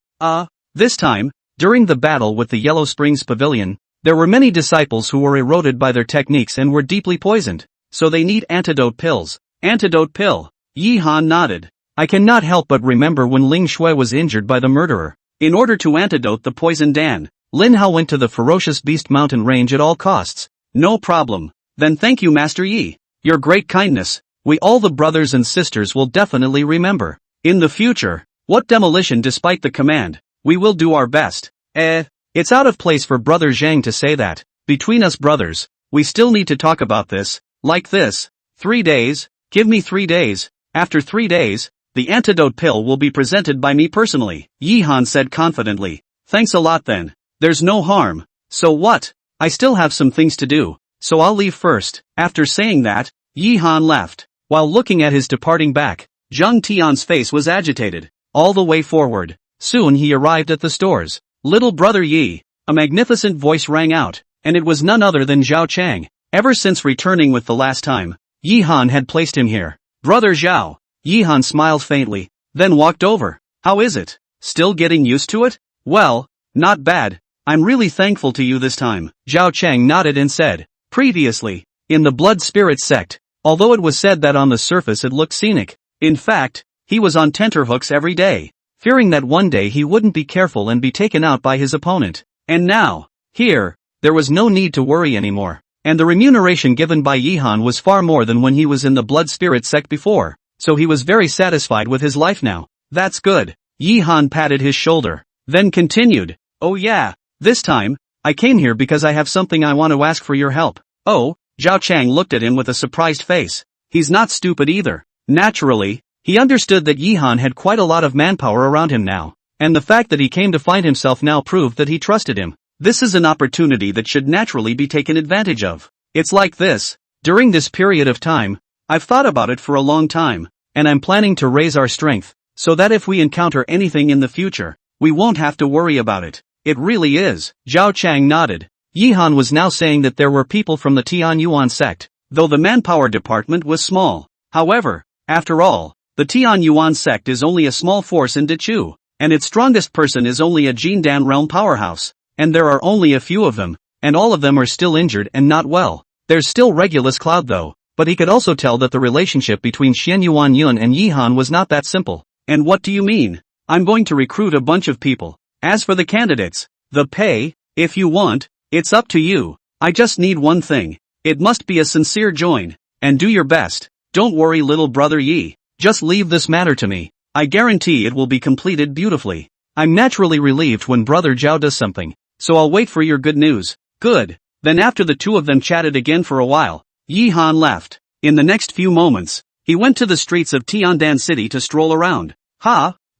[SPEAKER 1] This time, during the battle with the Yellow Springs Pavilion, there were many disciples who were eroded by their techniques and were deeply poisoned, so they need antidote pills. Antidote pill. Yi Han nodded. I cannot help but remember when Ling Shui was injured by the murderer. In order to antidote the poison Dan, Lin Hao went to the ferocious beast mountain range at all costs. No problem. Then thank you Master Yi. Your great kindness, we all the brothers and sisters will definitely remember. In the future, what demolition despite the command, we will do our best. It's out of place for Brother Zhang to say that. Between us brothers, we still need to talk about this, like this. 3 days, give me 3 days, after 3 days, the antidote pill will be presented by me personally, Yi Han said confidently. Thanks a lot then. There's no harm. So what? I still have some things to do, so I'll leave first. After saying that, Yi Han left. While looking at his departing back, Zhang Tian's face was agitated, all the way forward. Soon he arrived at the stores. Little brother Yi, a magnificent voice rang out, and it was none other than Zhao Chang. Ever since returning with the last time, Yi Han had placed him here. Brother Zhao. Yi Han smiled faintly, then walked over. How is it? Still getting used to it? Well, not bad. I'm really thankful to you this time. Zhao Chang nodded and said, previously, in the Blood Spirit sect, although it was said that on the surface it looked scenic, in fact, he was on tenterhooks every day, fearing that one day he wouldn't be careful and be taken out by his opponent. And now, here, there was no need to worry anymore, and the remuneration given by Yi Han was far more than when he was in the Blood Spirit sect before. So he was very satisfied with his life now. That's good. Yi Han patted his shoulder, then continued. Oh yeah, this time, I came here because I have something I want to ask for your help. Oh, Zhao Chang looked at him with a surprised face. He's not stupid either. Naturally, he understood that Yi Han had quite a lot of manpower around him now, and the fact that he came to find himself now proved that he trusted him. This is an opportunity that should naturally be taken advantage of. It's like this. During this period of time, I've thought about it for a long time, and I'm planning to raise our strength, so that if we encounter anything in the future, we won't have to worry about it. It really is. Zhao Chang nodded. Yi Han was now saying that there were people from the Tian Yuan sect, though the manpower department was small. However, after all, the Tian Yuan sect is only a small force in Dechu, and its strongest person is only a Jindan realm powerhouse, and there are only a few of them, and all of them are still injured and not well. There's still Regulus Cloud though. But he could also tell that the relationship between Xian Yuan Yun and Yi Han was not that simple. And what do you mean? I'm going to recruit a bunch of people. As for the candidates, the pay, if you want, it's up to you. I just need one thing. It must be a sincere join. And do your best. Don't worry little brother Yi. Just leave this matter to me. I guarantee it will be completed beautifully. I'm naturally relieved when brother Zhao does something. So I'll wait for your good news. Good. Then after the two of them chatted again for a while, Yi Han left. In the next few moments, he went to the streets of Tiandan City to stroll around.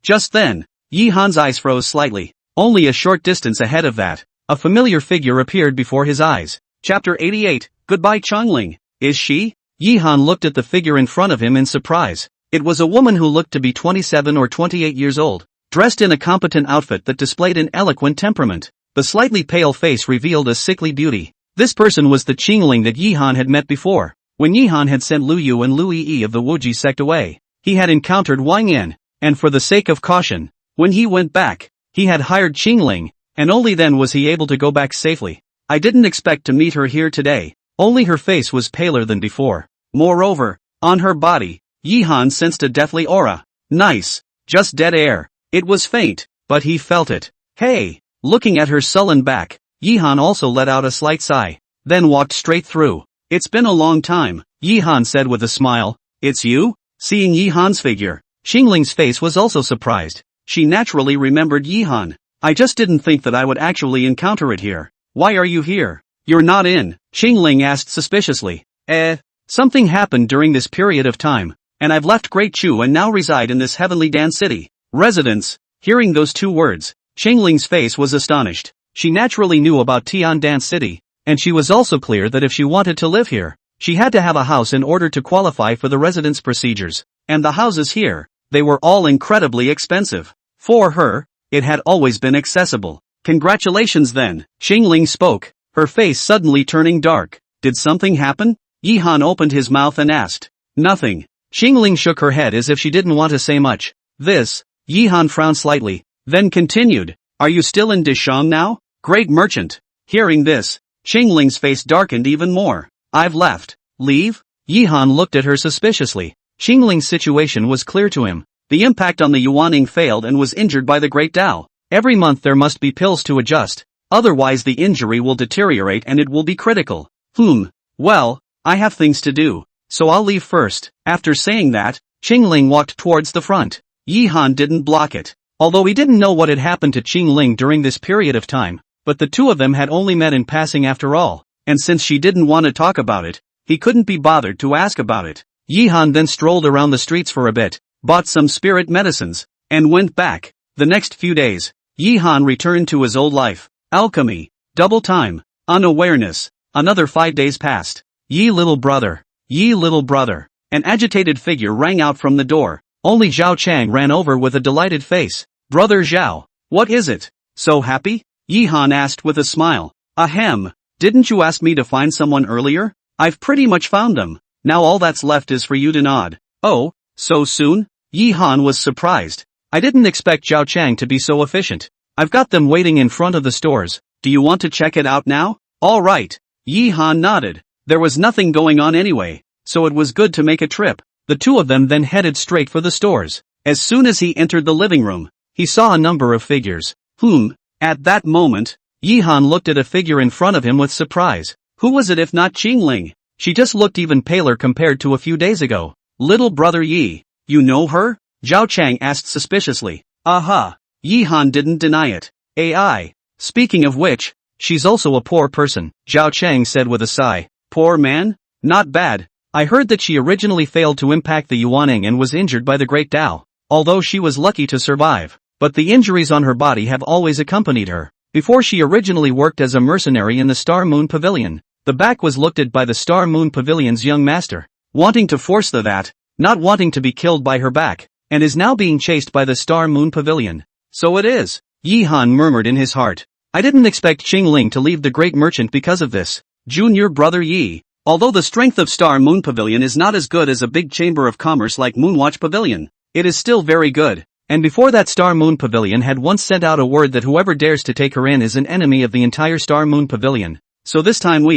[SPEAKER 1] Just then, Yi Han's eyes froze slightly. Only a short distance ahead of that, a familiar figure appeared before his eyes. Chapter 88, Goodbye Chongling. Is she? Yi Han looked at the figure in front of him in surprise. It was a woman who looked to be 27 or 28 years old, dressed in a competent outfit that displayed an eloquent temperament. The slightly pale face revealed a sickly beauty. This person was the Qingling that Yi Han had met before. When Yi Han had sent Lu Yu and Lu Yi of the Wuji sect away, he had encountered Wang Yan, and for the sake of caution, when he went back, he had hired Qingling, and only then was he able to go back safely. I didn't expect to meet her here today. Only her face was paler than before. Moreover, on her body, Yi Han sensed a deathly aura. Nice. Just dead air. It was faint, but he felt it. Hey! Looking at her sullen back, Yi Han also let out a slight sigh, then walked straight through. It's been a long time, Yi Han said with a smile. It's you? Seeing Yi Han's figure, Qingling's face was also surprised. She naturally remembered Yi Han. I just didn't think that I would actually encounter it here. Why are you here? You're not in, Qingling asked suspiciously. Something happened during this period of time, and I've left Great Chu and now reside in this heavenly Dan city. Residence. Hearing those two words, Qingling's face was astonished. She naturally knew about Tiandan City, and she was also clear that if she wanted to live here, she had to have a house in order to qualify for the residence procedures. And the houses here, they were all incredibly expensive. For her, it had always been accessible. Congratulations then, Xingling spoke, her face suddenly turning dark. Did something happen? Yihan opened his mouth and asked. Nothing. Xingling shook her head as if she didn't want to say much. Yihan frowned slightly, then continued. Are you still in Dishang now? Great merchant. Hearing this, Xingling's face darkened even more. I've left. Leave? Yihan looked at her suspiciously. Xingling's situation was clear to him. The impact on the Yuaning failed and was injured by the Great Tao. Every month there must be pills to adjust, otherwise the injury will deteriorate and it will be critical. Well, I have things to do, so I'll leave first. After saying that, Xingling walked towards the front. Yihan didn't block it. Although he didn't know what had happened to Xingling during this period of time, but the two of them had only met in passing after all, and since she didn't want to talk about it, he couldn't be bothered to ask about it. Yihan then strolled around the streets for a bit, bought some spirit medicines, and went back. The next few days, Yihan returned to his old life. Alchemy, double time, unawareness. Another 5 days passed. Yi little brother. An agitated figure rang out from the door. Only Zhao Chang ran over with a delighted face. Brother Zhao, what is it? So happy? Yihan asked with a smile. Ahem, didn't you ask me to find someone earlier? I've pretty much found them. Now all that's left is for you to nod. Oh, so soon? Yihan was surprised. I didn't expect Zhao Chang to be so efficient. I've got them waiting in front of the stores. Do you want to check it out now? All right. Yihan nodded. There was nothing going on anyway, so it was good to make a trip. The two of them then headed straight for the stores. As soon as he entered the living room, he saw a number of figures. At that moment, Yihan looked at a figure in front of him with surprise. Who was it if not Xingling? She just looked even paler compared to a few days ago. Little brother Yi. You know her? Zhao Chang asked suspiciously. Aha. Yihan didn't deny it. AI. Speaking of which, she's also a poor person, Zhao Chang said with a sigh. Poor man? Not bad. I heard that she originally failed to impact the Yuaning and was injured by the Great Tao, although she was lucky to survive. But the injuries on her body have always accompanied her. Before she originally worked as a mercenary in the Star Moon Pavilion, the back was looked at by the Star Moon Pavilion's young master, wanting to force that, not wanting to be killed by her back, and is now being chased by the Star Moon Pavilion. So it is. Yihan murmured in his heart. I didn't expect Xingling to leave the great merchant because of this. Junior brother Yi. Although the strength of Star Moon Pavilion is not as good as a big chamber of commerce like Moonwatch Pavilion, it is still very good. And before that Star Moon Pavilion had once sent out a word that whoever dares to take her in is an enemy of the entire Star Moon Pavilion. So this time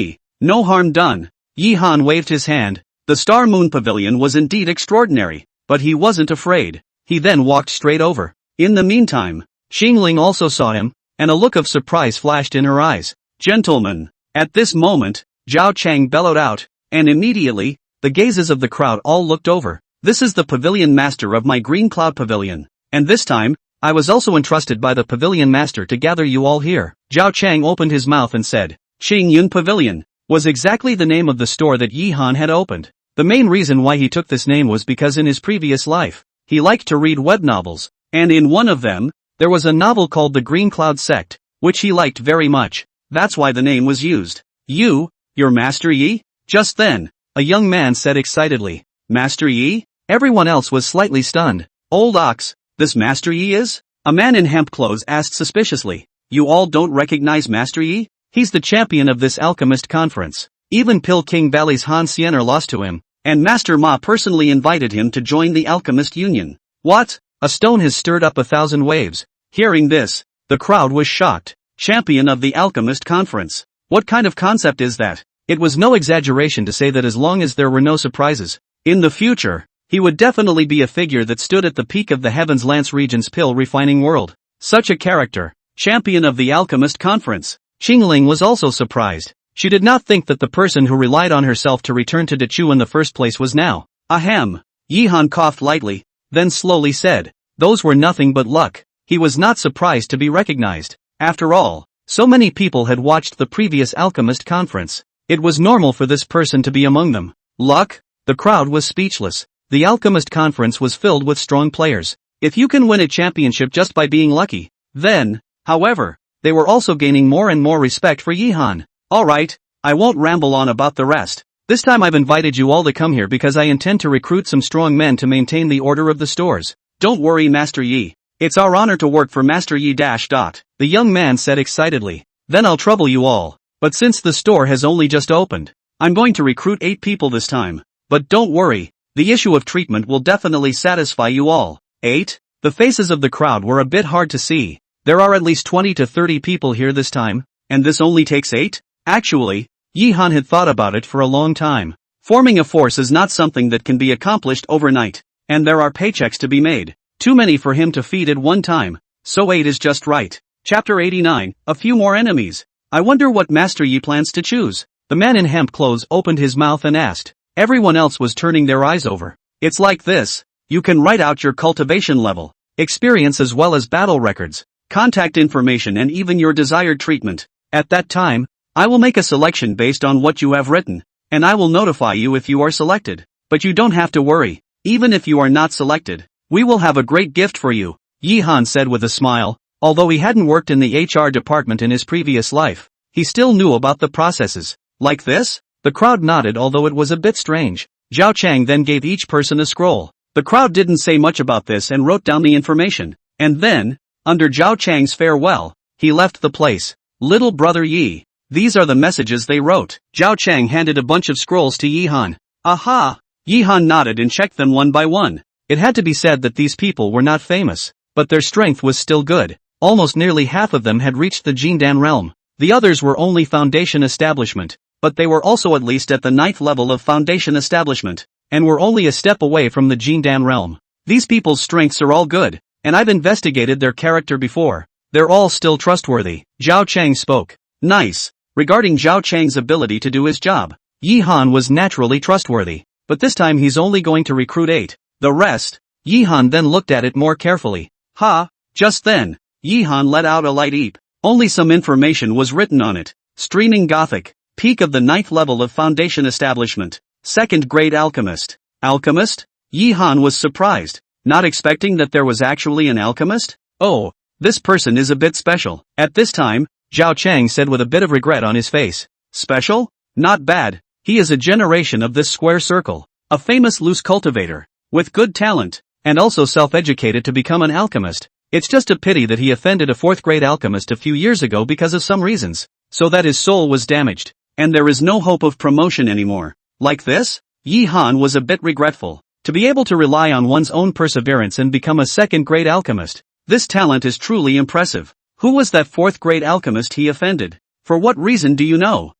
[SPEAKER 1] no harm done. Yihan waved his hand. The Star Moon Pavilion was indeed extraordinary, but he wasn't afraid. He then walked straight over. In the meantime, Xingling also saw him, and a look of surprise flashed in her eyes. Gentlemen. At this moment, Zhao Chang bellowed out, and immediately, the gazes of the crowd all looked over. This is the pavilion master of my Green Cloud Pavilion. And this time, I was also entrusted by the pavilion master to gather you all here. Zhao Chang opened his mouth and said, Qing Yun Pavilion, was exactly the name of the store that Yihan had opened. The main reason why he took this name was because in his previous life, he liked to read web novels, and in one of them, there was a novel called The Green Cloud Sect, which he liked very much. That's why the name was used. You, your Master Yi? Just then, a young man said excitedly, Master Yi? Everyone else was slightly stunned. Old ox, this Master Yi is? A man in hemp clothes asked suspiciously. You all don't recognize Master Yi? He's the champion of this alchemist conference. Even Pil King Valley's Han Siener lost to him, and Master Ma personally invited him to join the Alchemist Union. What? A stone has stirred up 1,000 waves. Hearing this, the crowd was shocked. Champion of the Alchemist Conference. What kind of concept is that? It was no exaggeration to say that as long as there were no surprises, in the future, he would definitely be a figure that stood at the peak of the Heavens Lance region's pill refining world. Such a character. Champion of the Alchemist Conference. Xingling was also surprised. She did not think that the person who relied on herself to return to Dechu in the first place was now. Ahem. Yihan coughed lightly, then slowly said, those were nothing but luck. He was not surprised to be recognized. After all, so many people had watched the previous Alchemist Conference. It was normal for this person to be among them. Luck? The crowd was speechless. The Alchemist Conference was filled with strong players. If you can win a championship just by being lucky, then, however, they were also gaining more and more respect for Yihan. Alright, I won't ramble on about the rest. This time I've invited you all to come here because I intend to recruit some strong men to maintain the order of the stores. Don't worry Master Yi. It's our honor to work for Master Yi dash dot, the young man said excitedly. Then I'll trouble you all. But since the store has only just opened, I'm going to recruit 8 people this time. But don't worry, the issue of treatment will definitely satisfy you all. 8? The faces of the crowd were a bit hard to see. There are at least 20 to 30 people here this time, and this only takes 8? Actually, Yi-han had thought about it for a long time. Forming a force is not something that can be accomplished overnight, and there are paychecks to be made. Too many for him to feed at one time, so 8 is just right. Chapter 89, a few more enemies. I wonder what Master Yi plans to choose. The man in hemp clothes opened his mouth and asked. Everyone else was turning their eyes over. It's like this. You can write out your cultivation level, experience as well as battle records, contact information and even your desired treatment. At that time, I will make a selection based on what you have written, and I will notify you if you are selected. But you don't have to worry. Even if you are not selected, we will have a great gift for you, Yi-han said with a smile. Although he hadn't worked in the HR department in his previous life, he still knew about the processes. Like this? The crowd nodded, although it was a bit strange. Zhao Chang then gave each person a scroll. The crowd didn't say much about this and wrote down the information. And then, under Zhao Chang's farewell, he left the place. Little brother Yi. These are the messages they wrote. Zhao Chang handed a bunch of scrolls to Yi-han. Aha! Yi-han nodded and checked them one by one. It had to be said that these people were not famous, but their strength was still good. Almost nearly half of them had reached the Jindan realm. The others were only foundation establishment, but they were also at least at the 9th level of foundation establishment, and were only a step away from the Jindan realm. These people's strengths are all good, and I've investigated their character before. They're all still trustworthy. Zhao Chang spoke. Nice. Regarding Zhao Chang's ability to do his job, Yi-han was naturally trustworthy, but this time he's only going to recruit 8. The rest? Yi-han then looked at it more carefully. Ha! Just then, Yi-han let out a light eep. Only some information was written on it. Streaming Gothic. Peak of the 9th level of foundation establishment. 2nd grade alchemist. Alchemist? Yi-han was surprised, not expecting that there was actually an alchemist. Oh, this person is a bit special. At this time, Zhao Chang said with a bit of regret on his face. Special? Not bad. He is a generation of this square circle. A famous loose cultivator, with good talent, and also self-educated to become an alchemist. It's just a pity that he offended a 4th grade alchemist a few years ago because of some reasons, so that his soul was damaged, and there is no hope of promotion anymore. Like this? Yi-han was a bit regretful. To be able to rely on one's own perseverance and become a 2nd grade alchemist, this talent is truly impressive. Who was that 4th grade alchemist he offended? For what reason do you know?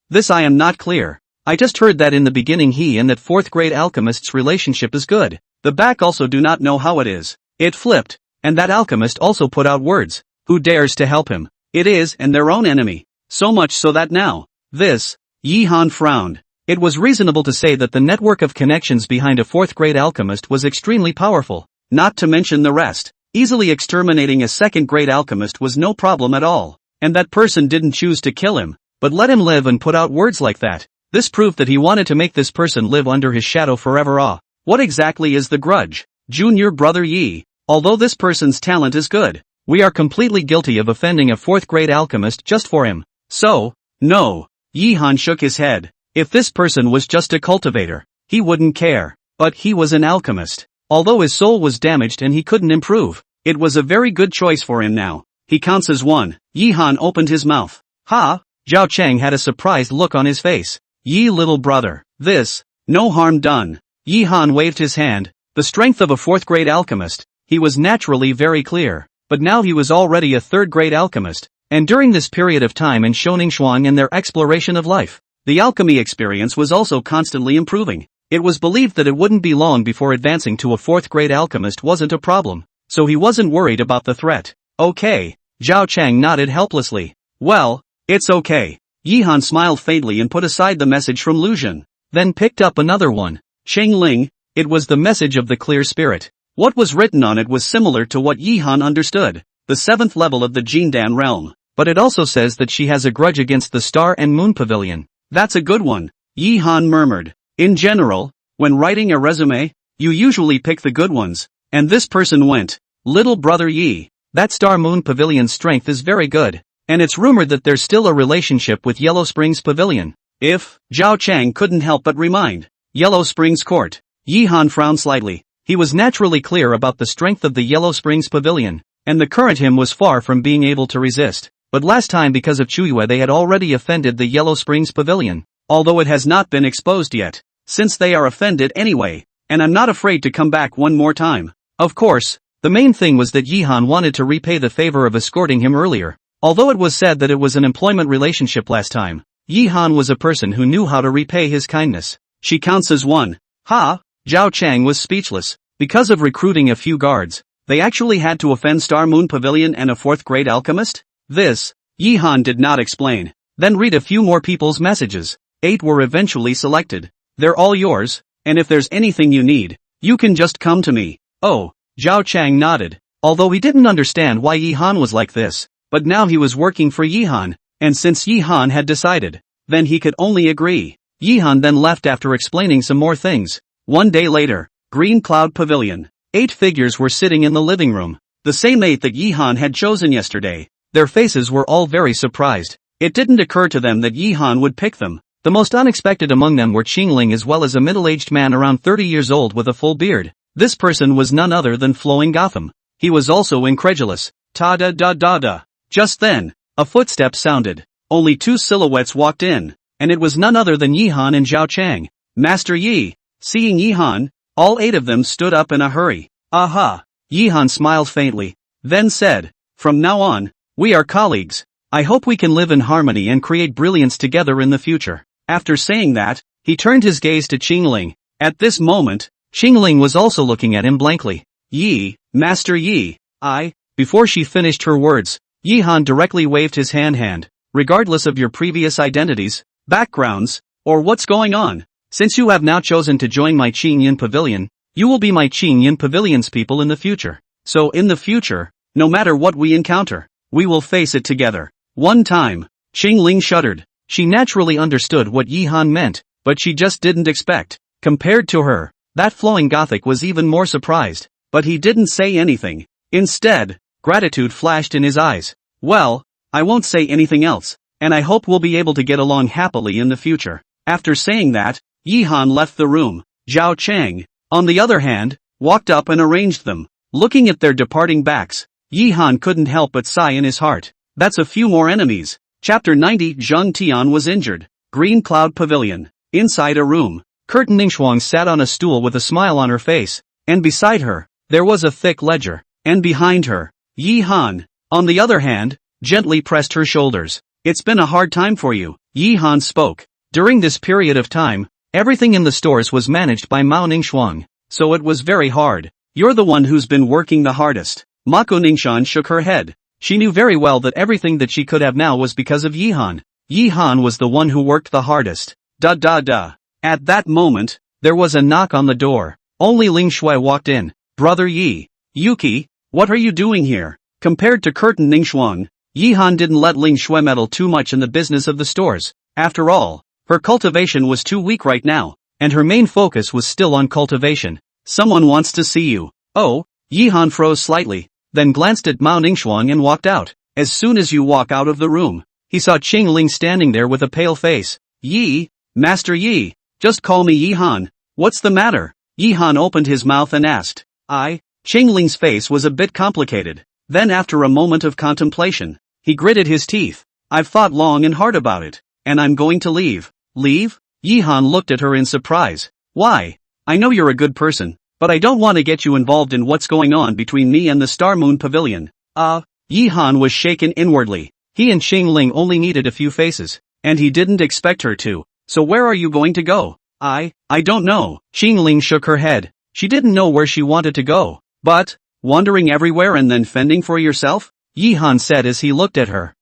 [SPEAKER 1] This I am not clear. I just heard that in the beginning he and that 4th grade alchemist's relationship is good. The back also do not know how it is. It flipped, and that alchemist also put out words. Who dares to help him? It is and their own enemy. So much so that now, this, Yi-han frowned. It was reasonable to say that the network of connections behind a 4th grade alchemist was extremely powerful, not to mention the rest. Easily exterminating a 2nd grade alchemist was no problem at all, and that person didn't choose to kill him, but let him live and put out words like that. This proved that he wanted to make this person live under his shadow forever. What exactly is the grudge? Junior brother Yi, although this person's talent is good, we are completely guilty of offending a 4th grade alchemist just for him. So, no. Yi-han shook his head. If this person was just a cultivator, he wouldn't care. But he was an alchemist. Although his soul was damaged and he couldn't improve, it was a very good choice for him now. He counts as one. Yi-han opened his mouth. Ha! Zhao Chang had a surprised look on his face. Yi little brother. This, no harm done. Yi-han waved his hand. The strength of a 4th grade alchemist, he was naturally very clear. But now he was already a 3rd grade alchemist. And during this period of time in Shoningshuang and their exploration of life, the alchemy experience was also constantly improving. It was believed that it wouldn't be long before advancing to a 4th grade alchemist wasn't a problem, so he wasn't worried about the threat. Okay. Zhao Chang nodded helplessly. Well, it's okay. Yi-han smiled faintly and put aside the message from Lu Zhen, then picked up another one. Cheng Ling, it was the message of the clear spirit. What was written on it was similar to what Yi-han understood, the 7th level of the Jindan realm, but it also says that she has a grudge against the Star and Moon Pavilion. That's a good one, Yi-han murmured. In general, when writing a resume, you usually pick the good ones, and this person went. Little brother Yi, that Star Moon Pavilion's strength is very good, and it's rumored that there's still a relationship with Yellow Springs Pavilion. If, Zhao Chang couldn't help but remind, Yellow Springs Court. Yi-han frowned slightly. He was naturally clear about the strength of the Yellow Springs Pavilion, and the current him was far from being able to resist. But last time because of Chuyue they had already offended the Yellow Springs Pavilion, although it has not been exposed yet. Since they are offended anyway, and I'm not afraid to come back one more time. Of course, the main thing was that Yihan wanted to repay the favor of escorting him earlier. Although it was said that it was an employment relationship last time, Yihan was a person who knew how to repay his kindness. She counts as one. Ha! Zhao Chang was speechless. Because of recruiting a few guards, they actually had to offend Star Moon Pavilion and a 4th grade alchemist? This, Yihan did not explain. Then read a few more people's messages. 8 were eventually selected. They're all yours, and if there's anything you need, you can just come to me. Oh, Zhao Chang nodded, although he didn't understand why Yihan was like this, but now he was working for Yihan, and since Yihan had decided, then he could only agree. Yihan then left after explaining some more things. One day later, Green Cloud Pavilion. 8 figures were sitting in the living room, the same 8 that Yihan had chosen yesterday. Their faces were all very surprised. It didn't occur to them that Yihan would pick them. The most unexpected among them were Qingling as well as a middle-aged man around 30 years old with a full beard. This person was none other than Flowing Gotham. He was also incredulous. Ta-da-da-da-da. Just then, a footstep sounded. Only 2 silhouettes walked in, and it was none other than Yihan and Zhao Chang. Master Yi. Seeing Yihan, all 8 of them stood up in a hurry. Aha! Yihan smiled faintly, then said, "From now on, we are colleagues. I hope we can live in harmony and create brilliance together in the future." After saying that, he turned his gaze to Qingling. At this moment, Qingling was also looking at him blankly. "Yi, Master Yi, I..." Before she finished her words, Yihan directly waved his hand. "Regardless of your previous identities, backgrounds, or what's going on, since you have now chosen to join my Qingyin Pavilion, you will be my Qingyin Pavilion's people in the future. So in the future, no matter what we encounter, we will face it together." One time, Qingling shuddered. She naturally understood what Yihan meant, but she just didn't expect. Compared to her, that Flowing Gothic was even more surprised, but he didn't say anything. Instead, gratitude flashed in his eyes. "Well, I won't say anything else, and I hope we'll be able to get along happily in the future." After saying that, Yihan left the room. Zhao Chang, on the other hand, walked up and arranged them. Looking at their departing backs, Yihan couldn't help but sigh in his heart. That's a few more enemies. Chapter 90. Zheng Tian was injured. Green Cloud Pavilion. Inside a room, Curtin Ningxuang sat on a stool with a smile on her face, and beside her, there was a thick ledger, and behind her, Yihan, on the other hand, gently pressed her shoulders. "It's been a hard time for you," Yihan spoke. "During this period of time, everything in the stores was managed by Mao Ningxuang, so it was very hard. You're the one who's been working the hardest." Mako Ningxuan shook her head. She knew very well that everything that she could have now was because of Yihan. Yihan was the one who worked the hardest. Da. At that moment, there was a knock on the door. Only Ling Shui walked in. "Brother Yi. Yuki, what are you doing here?" Compared to Curtin Ningxuang, Yihan didn't let Ling Shui meddle too much in the business of the stores. After all, her cultivation was too weak right now, and her main focus was still on cultivation. "Someone wants to see you." "Oh?" Yihan froze slightly, then glanced at Mao Ningxuang and walked out. As soon as you walk out of the room, he saw Qingling standing there with a pale face. "Yi, Master Yi, just call me Yihan. What's the matter?" Yihan opened his mouth and asked. Qingling's face was a bit complicated. Then after a moment of contemplation, he gritted his teeth. "I've thought long and hard about it, and I'm going to leave." "Leave?" Yihan looked at her in surprise. "Why? I know you're a good person, but I don't want to get you involved in what's going on between me and the Star Moon Pavilion." Yihan was shaken inwardly. He and Qingling only needed a few faces, and he didn't expect her to. "So where are you going to go?" I don't know." Qingling shook her head. She didn't know where she wanted to go. "But, wandering everywhere and then fending for yourself?" Yihan said as he looked at her.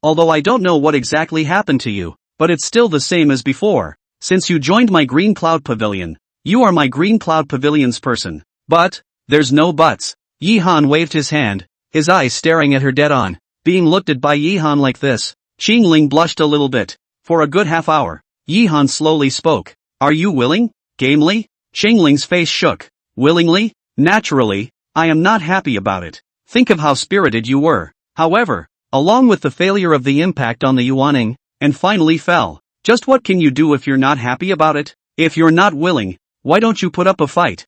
[SPEAKER 1] Although I don't know what exactly happened to you, but it's still the same as before. Since you joined my Green Cloud Pavilion, you are my Green Cloud Pavilion's person." "But, there's no buts." Yihan waved his hand, his eyes staring at her dead on. Being looked at by Yihan like this, Qingling blushed a little bit. For a good half hour, Yihan slowly spoke. "Are you willing? Gamely?" Qingling's face shook. "Willingly? Naturally, I am not happy about it. Think of how spirited you were. However, along with the failure of the impact on the Yuaning, and finally fell. Just what can you do if you're not happy about it? If you're not willing, why don't you put up a fight?"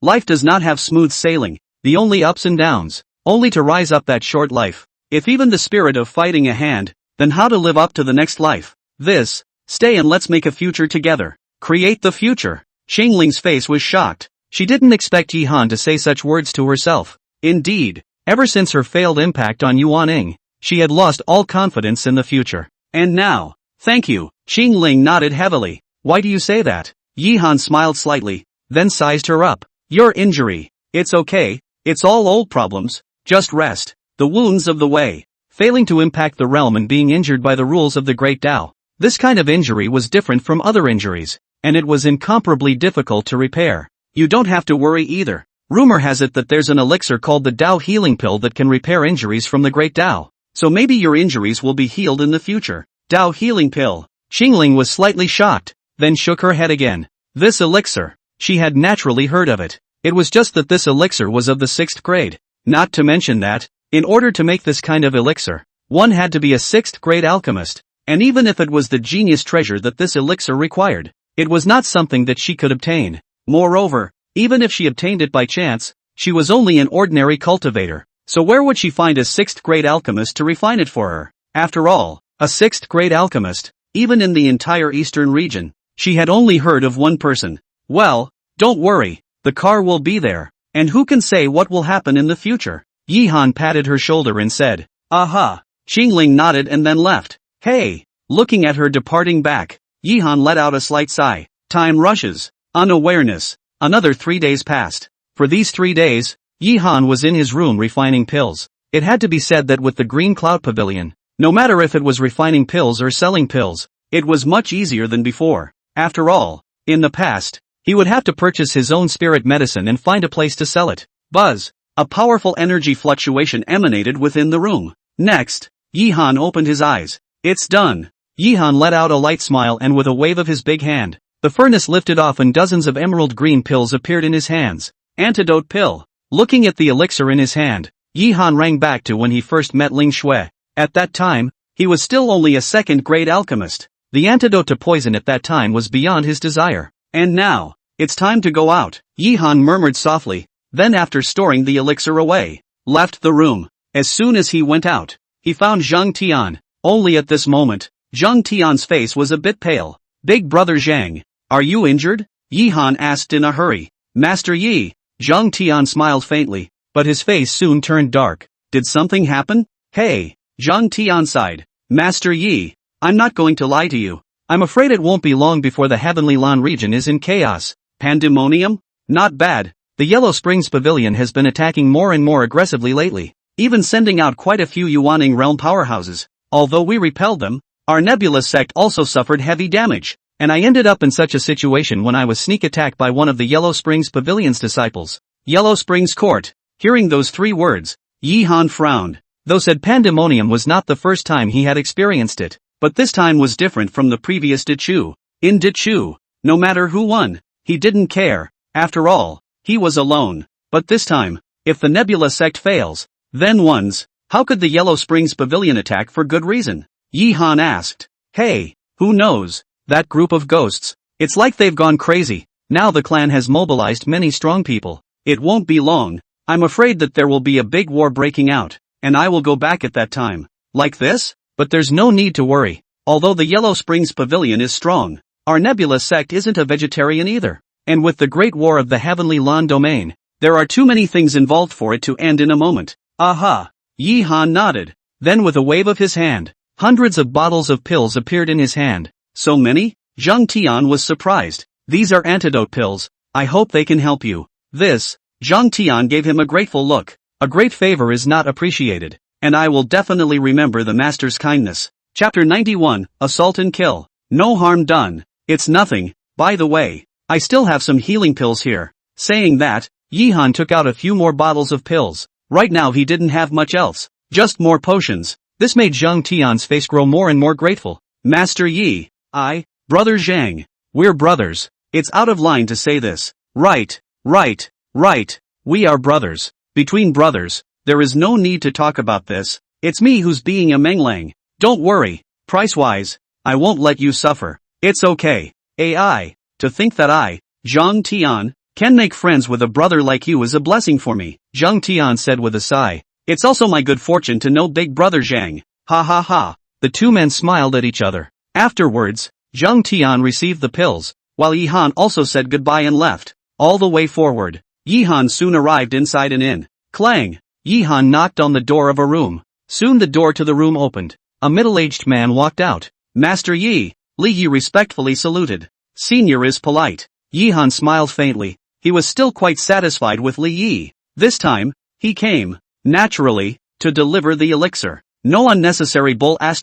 [SPEAKER 1] Life does not have smooth sailing, the only ups and downs, only to rise up that short life. If even the spirit of fighting a hand, then how to live up to the next life? This, stay and let's make a future together. Create the future. Xingling's face was shocked. She didn't expect Yi Han to say such words to herself. Indeed, ever since her failed impact on Yuan Ing, she had lost all confidence in the future. And now, thank you, Xingling nodded heavily. Why do you say that? Yi Han smiled slightly, then sized her up. Your injury. It's okay, it's all old problems, just rest. The wounds of the way. Failing to impact the realm and being injured by the rules of the Great Tao. This kind of injury was different from other injuries, and it was incomparably difficult to repair. You don't have to worry either. Rumor has it that there's an elixir called the Tao Healing Pill that can repair injuries from the Great Tao. So maybe your injuries will be healed in the future. Tao Healing Pill. Xingling was slightly shocked, then shook her head again. This elixir. She had naturally heard of it. It was just that this elixir was of the 6th grade. Not to mention that, in order to make this kind of elixir, one had to be a 6th grade alchemist. And even if it was the genius treasure that this elixir required, it was not something that she could obtain. Moreover, even if she obtained it by chance, she was only an ordinary cultivator. So where would she find a 6th grade alchemist to refine it for her? After all, a 6th grade alchemist, even in the entire eastern region, she had only heard of one person. Well, don't worry, the car will be there. And who can say what will happen in the future? Yi Han patted her shoulder and said, Aha! Xingling nodded and then left. Hey! Looking at her departing back, Yi Han let out a slight sigh. Time rushes. Unawareness. Another 3 days passed. For these 3 days, Yi Han was in his room refining pills. It had to be said that with the Green Cloud Pavilion, no matter if it was refining pills or selling pills, it was much easier than before. After all, in the past, he would have to purchase his own spirit medicine and find a place to sell it. Buzz! A powerful energy fluctuation emanated within the room. Next, Yi Han opened his eyes. It's done. Yi Han let out a light smile and with a wave of his big hand, the furnace lifted off and dozens of emerald green pills appeared in his hands. Antidote pill. Looking at the elixir in his hand, Yi Han rang back to when he first met Ling Shui. At that time, he was still only a 2nd grade alchemist. The antidote to poison at that time was beyond his desire. And now, it's time to go out, Yi Han murmured softly, then after storing the elixir away, left the room. As soon as he went out, he found Zhang Tian. Only at this moment, Zhang Tian's face was a bit pale. Big brother Zhang, are you injured? Yi Han asked in a hurry. Master Yi. Zhang Tian smiled faintly, but his face soon turned dark. Did something happen? Hey, Zhang Tian sighed. Master Yi, I'm not going to lie to you. I'm afraid it won't be long before the Heavenly Lan region is in chaos. Pandemonium? Not bad. The Yellow Springs Pavilion has been attacking more and more aggressively lately, even sending out quite a few Yuaning realm powerhouses. Although we repelled them, our Nebula sect also suffered heavy damage, and I ended up in such a situation when I was sneak attacked by one of the Yellow Springs Pavilion's disciples. Yellow Springs Court. Hearing those 3 words, Yi Han frowned. Though said pandemonium was not the first time he had experienced it, but this time was different from the previous Dichu. In Dichu, no matter who won, he didn't care. After all, he was alone. But this time, if the Nebula sect fails, then wins. How could the Yellow Springs Pavilion attack for good reason? Yi Han asked. Hey, who knows? That group of ghosts. It's like they've gone crazy. Now the clan has mobilized many strong people. It won't be long. I'm afraid that there will be a big war breaking out, and I will go back at that time. Like this? But there's no need to worry. Although the Yellow Springs Pavilion is strong, our Nebula sect isn't a vegetarian either. And with the Great War of the Heavenly Lan domain, there are too many things involved for it to end in a moment. Aha! Yi Han nodded. Then with a wave of his hand, hundreds of bottles of pills appeared in his hand. So many? Zhang Tian was surprised. These are antidote pills. I hope they can help you. This, Zhang Tian gave him a grateful look. A great favor is not appreciated, and I will definitely remember the master's kindness. Chapter 91, Assault and Kill. No harm done. It's nothing. By the way, I still have some healing pills here. Saying that, Yi Han took out a few more bottles of pills. Right now he didn't have much else. Just more potions. This made Zhang Tian's face grow more and more grateful. Master Yi, Brother Zhang. We're brothers. It's out of line to say this. Right. We are brothers. Between brothers, there is no need to talk about this. It's me who's being a Menglang. Don't worry. Price-wise, I won't let you suffer. It's okay. AI. To think that I, Zhang Tian, Can make friends with a brother like you is a blessing for me, Zhang Tian said with a sigh. It's also my good fortune to know big brother Zhang. Ha ha ha. The two men smiled at each other. Afterwards, Zhang Tian received the pills, while Yi Han also said goodbye and left. All the way forward, Yi Han soon arrived inside an inn. Clang! Yi Han knocked on the door of a room. Soon the door to the room opened. A middle-aged man walked out. Master Yi. Li Yi respectfully saluted. Senior is polite. Yi Han smiled faintly. He was still quite satisfied with Li Yi. This time, he came, naturally, to deliver the elixir. No unnecessary bull *********.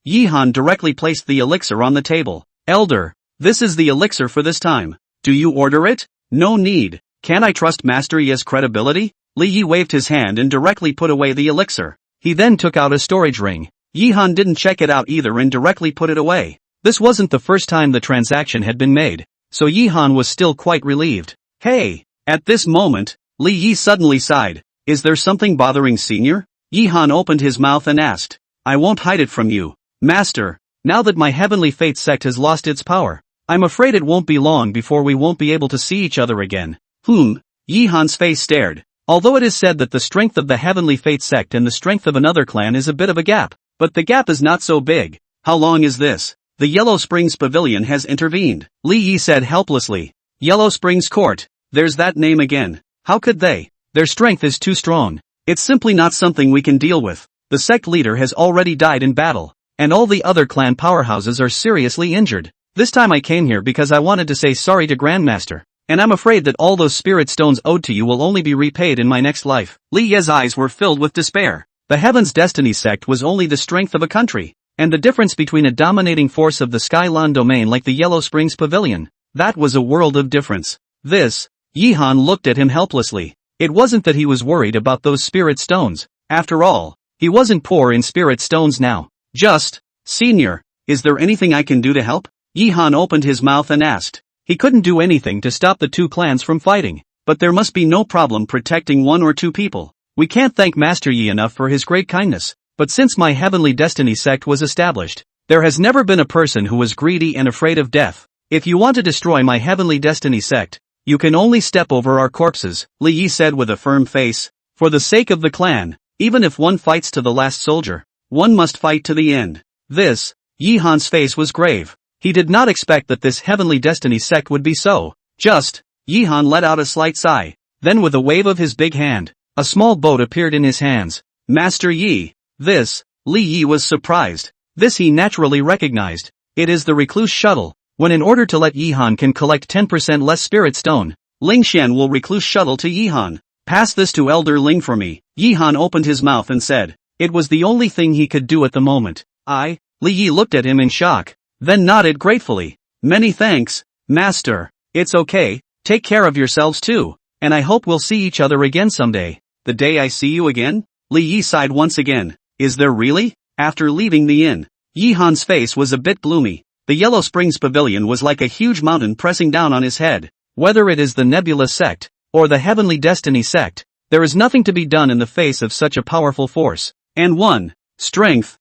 [SPEAKER 1] Yi Han directly placed the elixir on the table. Elder, this is the elixir for this time. Do you order it? No need. Can I trust Master Yi's credibility? Li Yi waved his hand and directly put away the elixir. He then took out a storage ring. Yi Han didn't check it out either and directly put it away. This wasn't the first time the transaction had been made, so Yi Han was still quite relieved. Hey! At this moment, Li Yi suddenly sighed. Is there something bothering Senior? Yi Han opened his mouth and asked. I won't hide it from you, Master. Now that my Heavenly Fate sect has lost its power, I'm afraid it won't be long before we won't be able to see each other again. Yi Han's face stared. Although it is said that the strength of the Heavenly Fate sect and the strength of another clan is a bit of a gap, but the gap is not so big. How long is this? The Yellow Springs Pavilion has intervened. Li Yi said helplessly. Yellow Springs Court. There's that name again. How could they? Their strength is too strong. It's simply not something we can deal with. The sect leader has already died in battle, and all the other clan powerhouses are seriously injured. This time I came here because I wanted to say sorry to Grandmaster, and I'm afraid that all those spirit stones owed to you will only be repaid in my next life. Li Yi's eyes were filled with despair. The Heaven's Destiny sect was only the strength of a country, and the difference between a dominating force of the Skyland domain like the Yellow Springs Pavilion, that was a world of difference. Yi Han looked at him helplessly. It wasn't that he was worried about those spirit stones. After all, he wasn't poor in spirit stones now. Senior, is there anything I can do to help? Yi Han opened his mouth and asked. He couldn't do anything to stop the two clans from fighting, but there must be no problem protecting one or two people. We can't thank Master Yi enough for his great kindness, but since my Heavenly Destiny sect was established, there has never been a person who was greedy and afraid of death. If you want to destroy my Heavenly Destiny sect, you can only step over our corpses, Li Yi said with a firm face. For the sake of the clan, even if one fights to the last soldier, one must fight to the end. Yi Han's face was grave. He did not expect that this Heavenly Destiny sect would be so just. Yi Han let out a slight sigh. Then with a wave of his big hand, a small boat appeared in his hands. Master Yi. Li Yi was surprised. This he naturally recognized. It is the Recluse Shuttle. When in order to let Yi Han can collect 10% less spirit stone, Ling Shan will Recluse Shuttle to Yi Han. Pass this to Elder Ling for me. Yi Han opened his mouth and said. It was the only thing he could do at the moment. Li Yi looked at him in shock, then nodded gratefully. Many thanks, Master. It's okay, take care of yourselves too, and I hope we'll see each other again someday. The day I see you again? Li Yi sighed once again. Is there really? After leaving the inn, Yi Han's face was a bit gloomy. The Yellow Springs Pavilion was like a huge mountain pressing down on his head. Whether it is the Nebula sect, or the Heavenly Destiny sect, there is nothing to be done in the face of such a powerful force. And one, strength.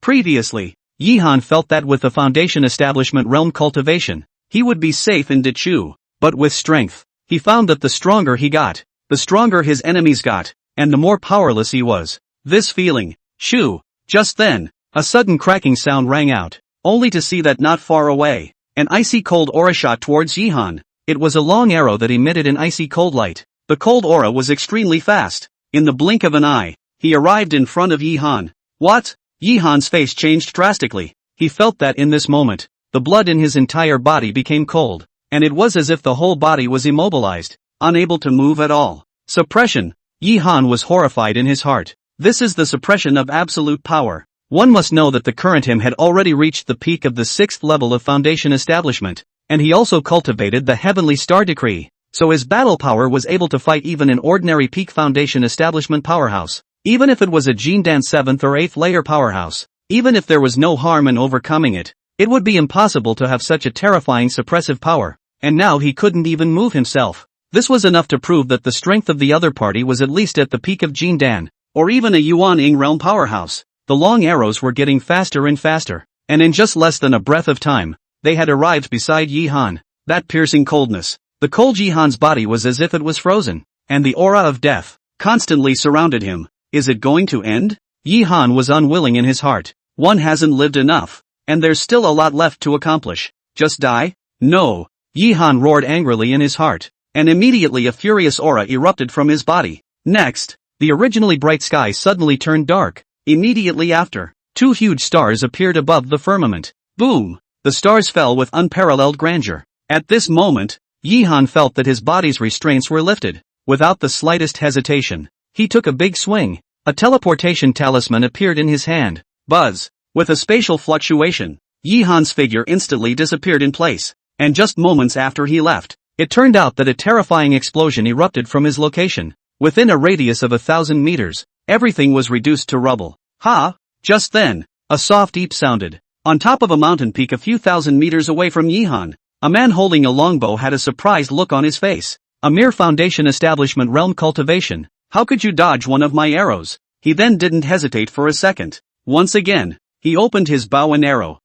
[SPEAKER 1] Previously, Yi Han felt that with the Foundation Establishment realm cultivation, he would be safe in Dechu. But with strength, he found that the stronger he got, the stronger his enemies got, and the more powerless he was. This feeling, just then, a sudden cracking sound rang out, only to see that not far away, an icy cold aura shot towards Yi Han. It was a long arrow that emitted an icy cold light. The cold aura was extremely fast. In the blink of an eye, he arrived in front of Yi Han. What? Yi Han's face changed drastically. He felt that in this moment, the blood in his entire body became cold, and it was as if the whole body was immobilized, unable to move at all. Suppression. Yi Han was horrified in his heart. This is the suppression of absolute power. One must know that the current him had already reached the peak of the 6th level of Foundation Establishment, and he also cultivated the Heavenly Star Decree, so his battle power was able to fight even an ordinary peak Foundation Establishment powerhouse. Even if it was a Jindan 7th or 8th layer powerhouse, even if there was no harm in overcoming it, it would be impossible to have such a terrifying suppressive power, and now he couldn't even move himself. This was enough to prove that the strength of the other party was at least at the peak of Jindan, or even a Yuan Ying realm powerhouse. The long arrows were getting faster and faster, and in just less than a breath of time, they had arrived beside Yi Han. that piercing coldness. The cold Yi-han's body was as if it was frozen, and the aura of death constantly surrounded him. Is it going to end? Yi-han was unwilling in his heart. One hasn't lived enough, and there's still a lot left to accomplish. Just die? No. Yi-han roared angrily in his heart, and immediately a furious aura erupted from his body. Next, the originally bright sky suddenly turned dark. Immediately after, two huge stars appeared above the firmament. Boom! The stars fell with unparalleled grandeur. At this moment, Yi-han felt that his body's restraints were lifted. Without the slightest hesitation, he took a big swing. A teleportation talisman appeared in his hand. Buzz! With a spatial fluctuation, Yi-han's figure instantly disappeared in place. And just moments after he left, it turned out that a terrifying explosion erupted from his location. Within a radius of 1,000 meters, everything was reduced to rubble. Ha! Just then, a soft eep sounded. On top of a mountain peak a few thousand meters away from Yi-han, a man holding a longbow had a surprised look on his face. A mere foundation establishment realm cultivation. How could you dodge one of my arrows? He then didn't hesitate for a second. Once again, he opened his bow and arrow.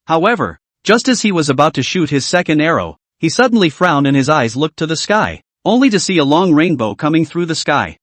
[SPEAKER 1] However, just as he was about to shoot his second arrow, he suddenly frowned and his eyes looked to the sky, only to see a long rainbow coming through the sky.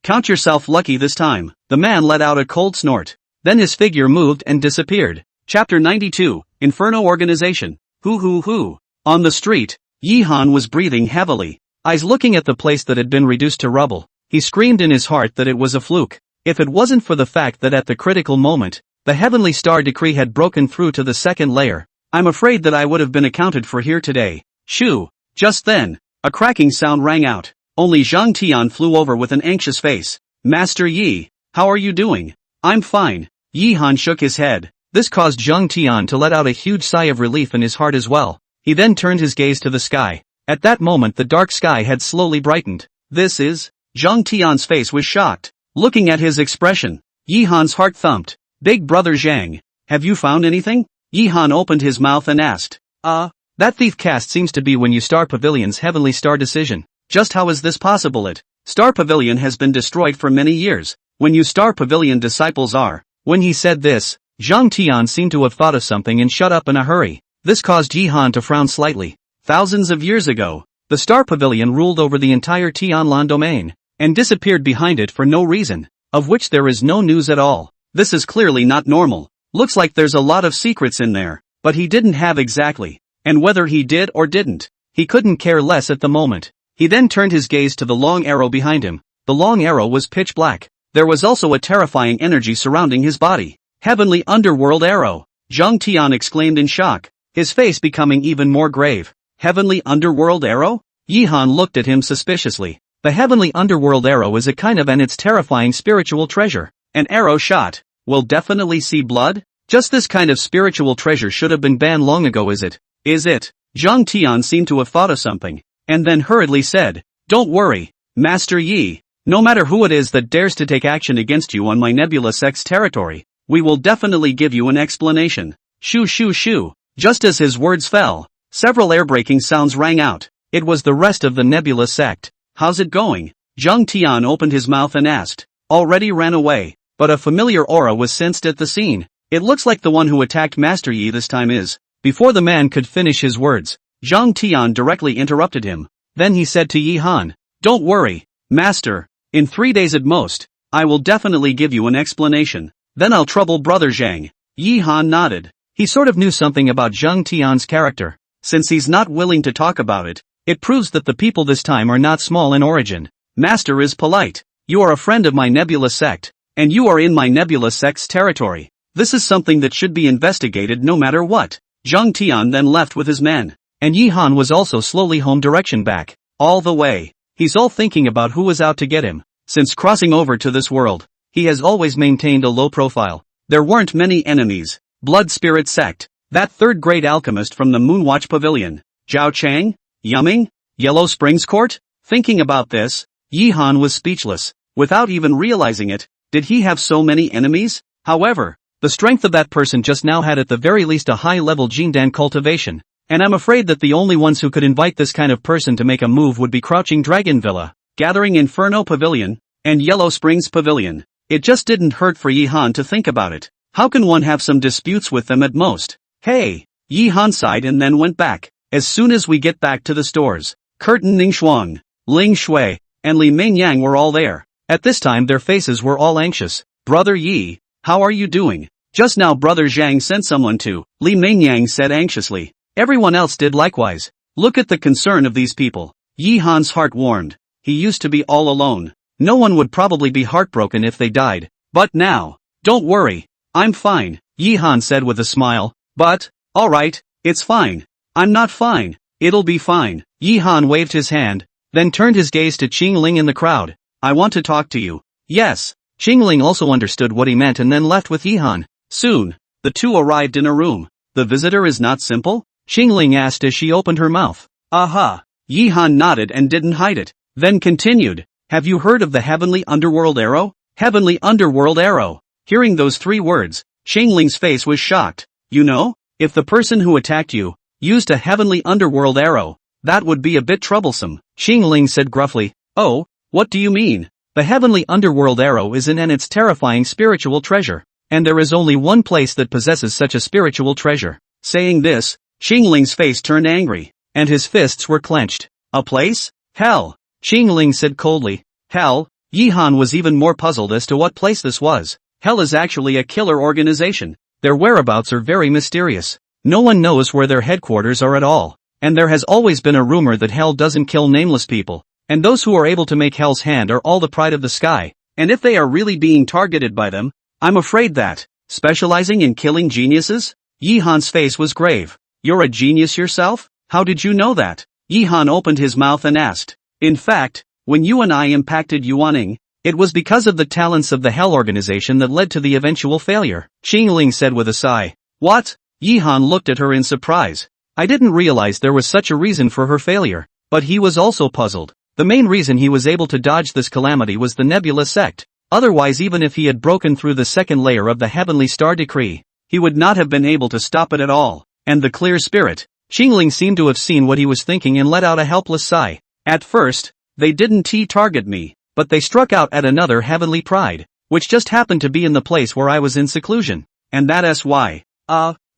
[SPEAKER 1] Count yourself lucky this time. The man let out a cold snort. Then his figure moved and disappeared. Chapter 92, Inferno Organization. On the street, Yi-han was breathing heavily, eyes looking at the place that had been reduced to rubble. He screamed in his heart that it was a fluke. If it wasn't for the fact that at the critical moment, the heavenly star decree had broken through to the second layer, I'm afraid that I would have been accounted for here today. Shoo! Just then, a cracking sound rang out. Only Zhang Tian flew over with an anxious face. Master Yi, how are you doing? I'm fine. Yi-han shook his head. This caused Zhang Tian to let out a huge sigh of relief in his heart as well. He then turned his gaze to the sky. At that moment the dark sky had slowly brightened. This is... Zhang Tian's face was shocked. Looking at his expression, Yi-han's heart thumped. Big brother Zhang, have you found anything? Yi-han opened his mouth and asked. That thief cast seems to be when you Star Pavilion's heavenly star decision. Just how is this possible? Star Pavilion has been destroyed for many years. When you Star Pavilion disciples are... When he said this, Zhang Tian seemed to have thought of something and shut up in a hurry. This caused Yi-han to frown slightly. Thousands of years ago, the Star Pavilion ruled over the entire Tianlan domain, and disappeared behind it for no reason, of which there is no news at all. This is clearly not normal. Looks like there's a lot of secrets in there, but he didn't have exactly. And whether he did or didn't, he couldn't care less at the moment. He then turned his gaze to the long arrow behind him. The long arrow was pitch black. There was also a terrifying energy surrounding his body. Heavenly Underworld Arrow! Zhang Tian exclaimed in shock, his face becoming even more grave. Heavenly Underworld Arrow? Yi-han looked at him suspiciously. The Heavenly Underworld Arrow is a kind of its terrifying spiritual treasure. An arrow shot will definitely see blood? Just this kind of spiritual treasure should have been banned long ago, is it? Is it? Zhang Tian seemed to have thought of something, and then hurriedly said, Don't worry, Master Yi. No matter who it is that dares to take action against you on my Nebula Sect's territory, we will definitely give you an explanation. Shoo shoo shoo. Just as his words fell, several air-breaking sounds rang out. It was the rest of the Nebula Sect. How's it going? Zhang Tian opened his mouth and asked. Already ran away, but a familiar aura was sensed at the scene. It looks like the one who attacked Master Yi this time is. Before the man could finish his words, Zhang Tian directly interrupted him. Then he said to Yi-han, Don't worry, Master. In 3 days at most, I will definitely give you an explanation. Then I'll trouble brother Zhang. Yi-han nodded. He sort of knew something about Zhang Tian's character. Since he's not willing to talk about it, it proves that the people this time are not small in origin. Master is polite. You are a friend of my Nebula Sect, and you are in my Nebula Sect's territory. This is something that should be investigated no matter what. Zhang Tian then left with his men, and Yi-han was also slowly home direction back. All the way, he's all thinking about who was out to get him. Since crossing over to this world, he has always maintained a low profile. There weren't many enemies. Blood Spirit Sect, that third-grade alchemist from the Moonwatch Pavilion, Zhao Chang, Yumming, Yellow Springs Court? Thinking about this, Yi-han was speechless. Without even realizing it, did he have so many enemies? However, the strength of that person just now had at the very least a high-level Jindan cultivation, and I'm afraid that the only ones who could invite this kind of person to make a move would be Crouching Dragon Villa, Gathering Inferno Pavilion, and Yellow Springs Pavilion. It just didn't hurt for Yi-han to think about it. How can one have some disputes with them at most? Hey! Yi-han sighed and then went back. as soon as we get back to the stores. Curtin Ningxuang, Ling Shui, and Li Mingyang were all there. At this time their faces were all anxious. Brother Yi, how are you doing? Just now Brother Zhang sent someone to, Li Mingyang said anxiously. Everyone else did likewise. Look at the concern of these people. Yi Han's heart warmed. He used to be all alone. No one would probably be heartbroken if they died. But now, don't worry. I'm fine, Yi Han said with a smile. But, alright, it's fine. I'm not fine. It'll be fine. Yi Han waved his hand, then turned his gaze to Qing Ling in the crowd. I want to talk to you. Yes. Qing Ling also understood what he meant and then left with Yi Han. Soon, the two arrived in a room. The visitor is not simple? Qing Ling asked as she opened her mouth. Aha. Yi Han nodded and didn't hide it. Then continued. Have you heard of the heavenly underworld arrow? Heavenly underworld arrow. Hearing those three words, Qing Ling's face was shocked. You know, if the person who attacked you used a heavenly underworld arrow, that would be a bit troublesome. Qing Ling said gruffly. Oh, what do you mean? The heavenly underworld arrow is and its terrifying spiritual treasure. And there is only one place that possesses such a spiritual treasure. Saying this, Qing Ling's face turned angry, and his fists were clenched. A place? Hell. Qing Ling said coldly. Hell? Yi Han was even more puzzled as to what place this was. Hell is actually a killer organization. Their whereabouts are very mysterious. No one knows where their headquarters are at all. And there has always been a rumor that Hell doesn't kill nameless people. And those who are able to make Hell's hand are all the pride of the sky. And if they are really being targeted by them, I'm afraid that, specializing in killing geniuses? Yi Han's face was grave. You're a genius yourself? How did you know that? Yi Han opened his mouth and asked. In fact, when you and I impacted Yuaning, it was because of the talents of the Hell organization that led to the eventual failure, Qing Ling said with a sigh. What? Yi Han looked at her in surprise. I didn't realize there was such a reason for her failure, but he was also puzzled. The main reason he was able to dodge this calamity was the Nebula sect. Otherwise, even if he had broken through the second layer of the Heavenly Star Decree, he would not have been able to stop it at all. And the clear spirit. Qing Ling seemed to have seen what he was thinking and let out a helpless sigh. At first, they didn't target me, but they struck out at another heavenly pride, which just happened to be in the place where I was in seclusion. And that's why.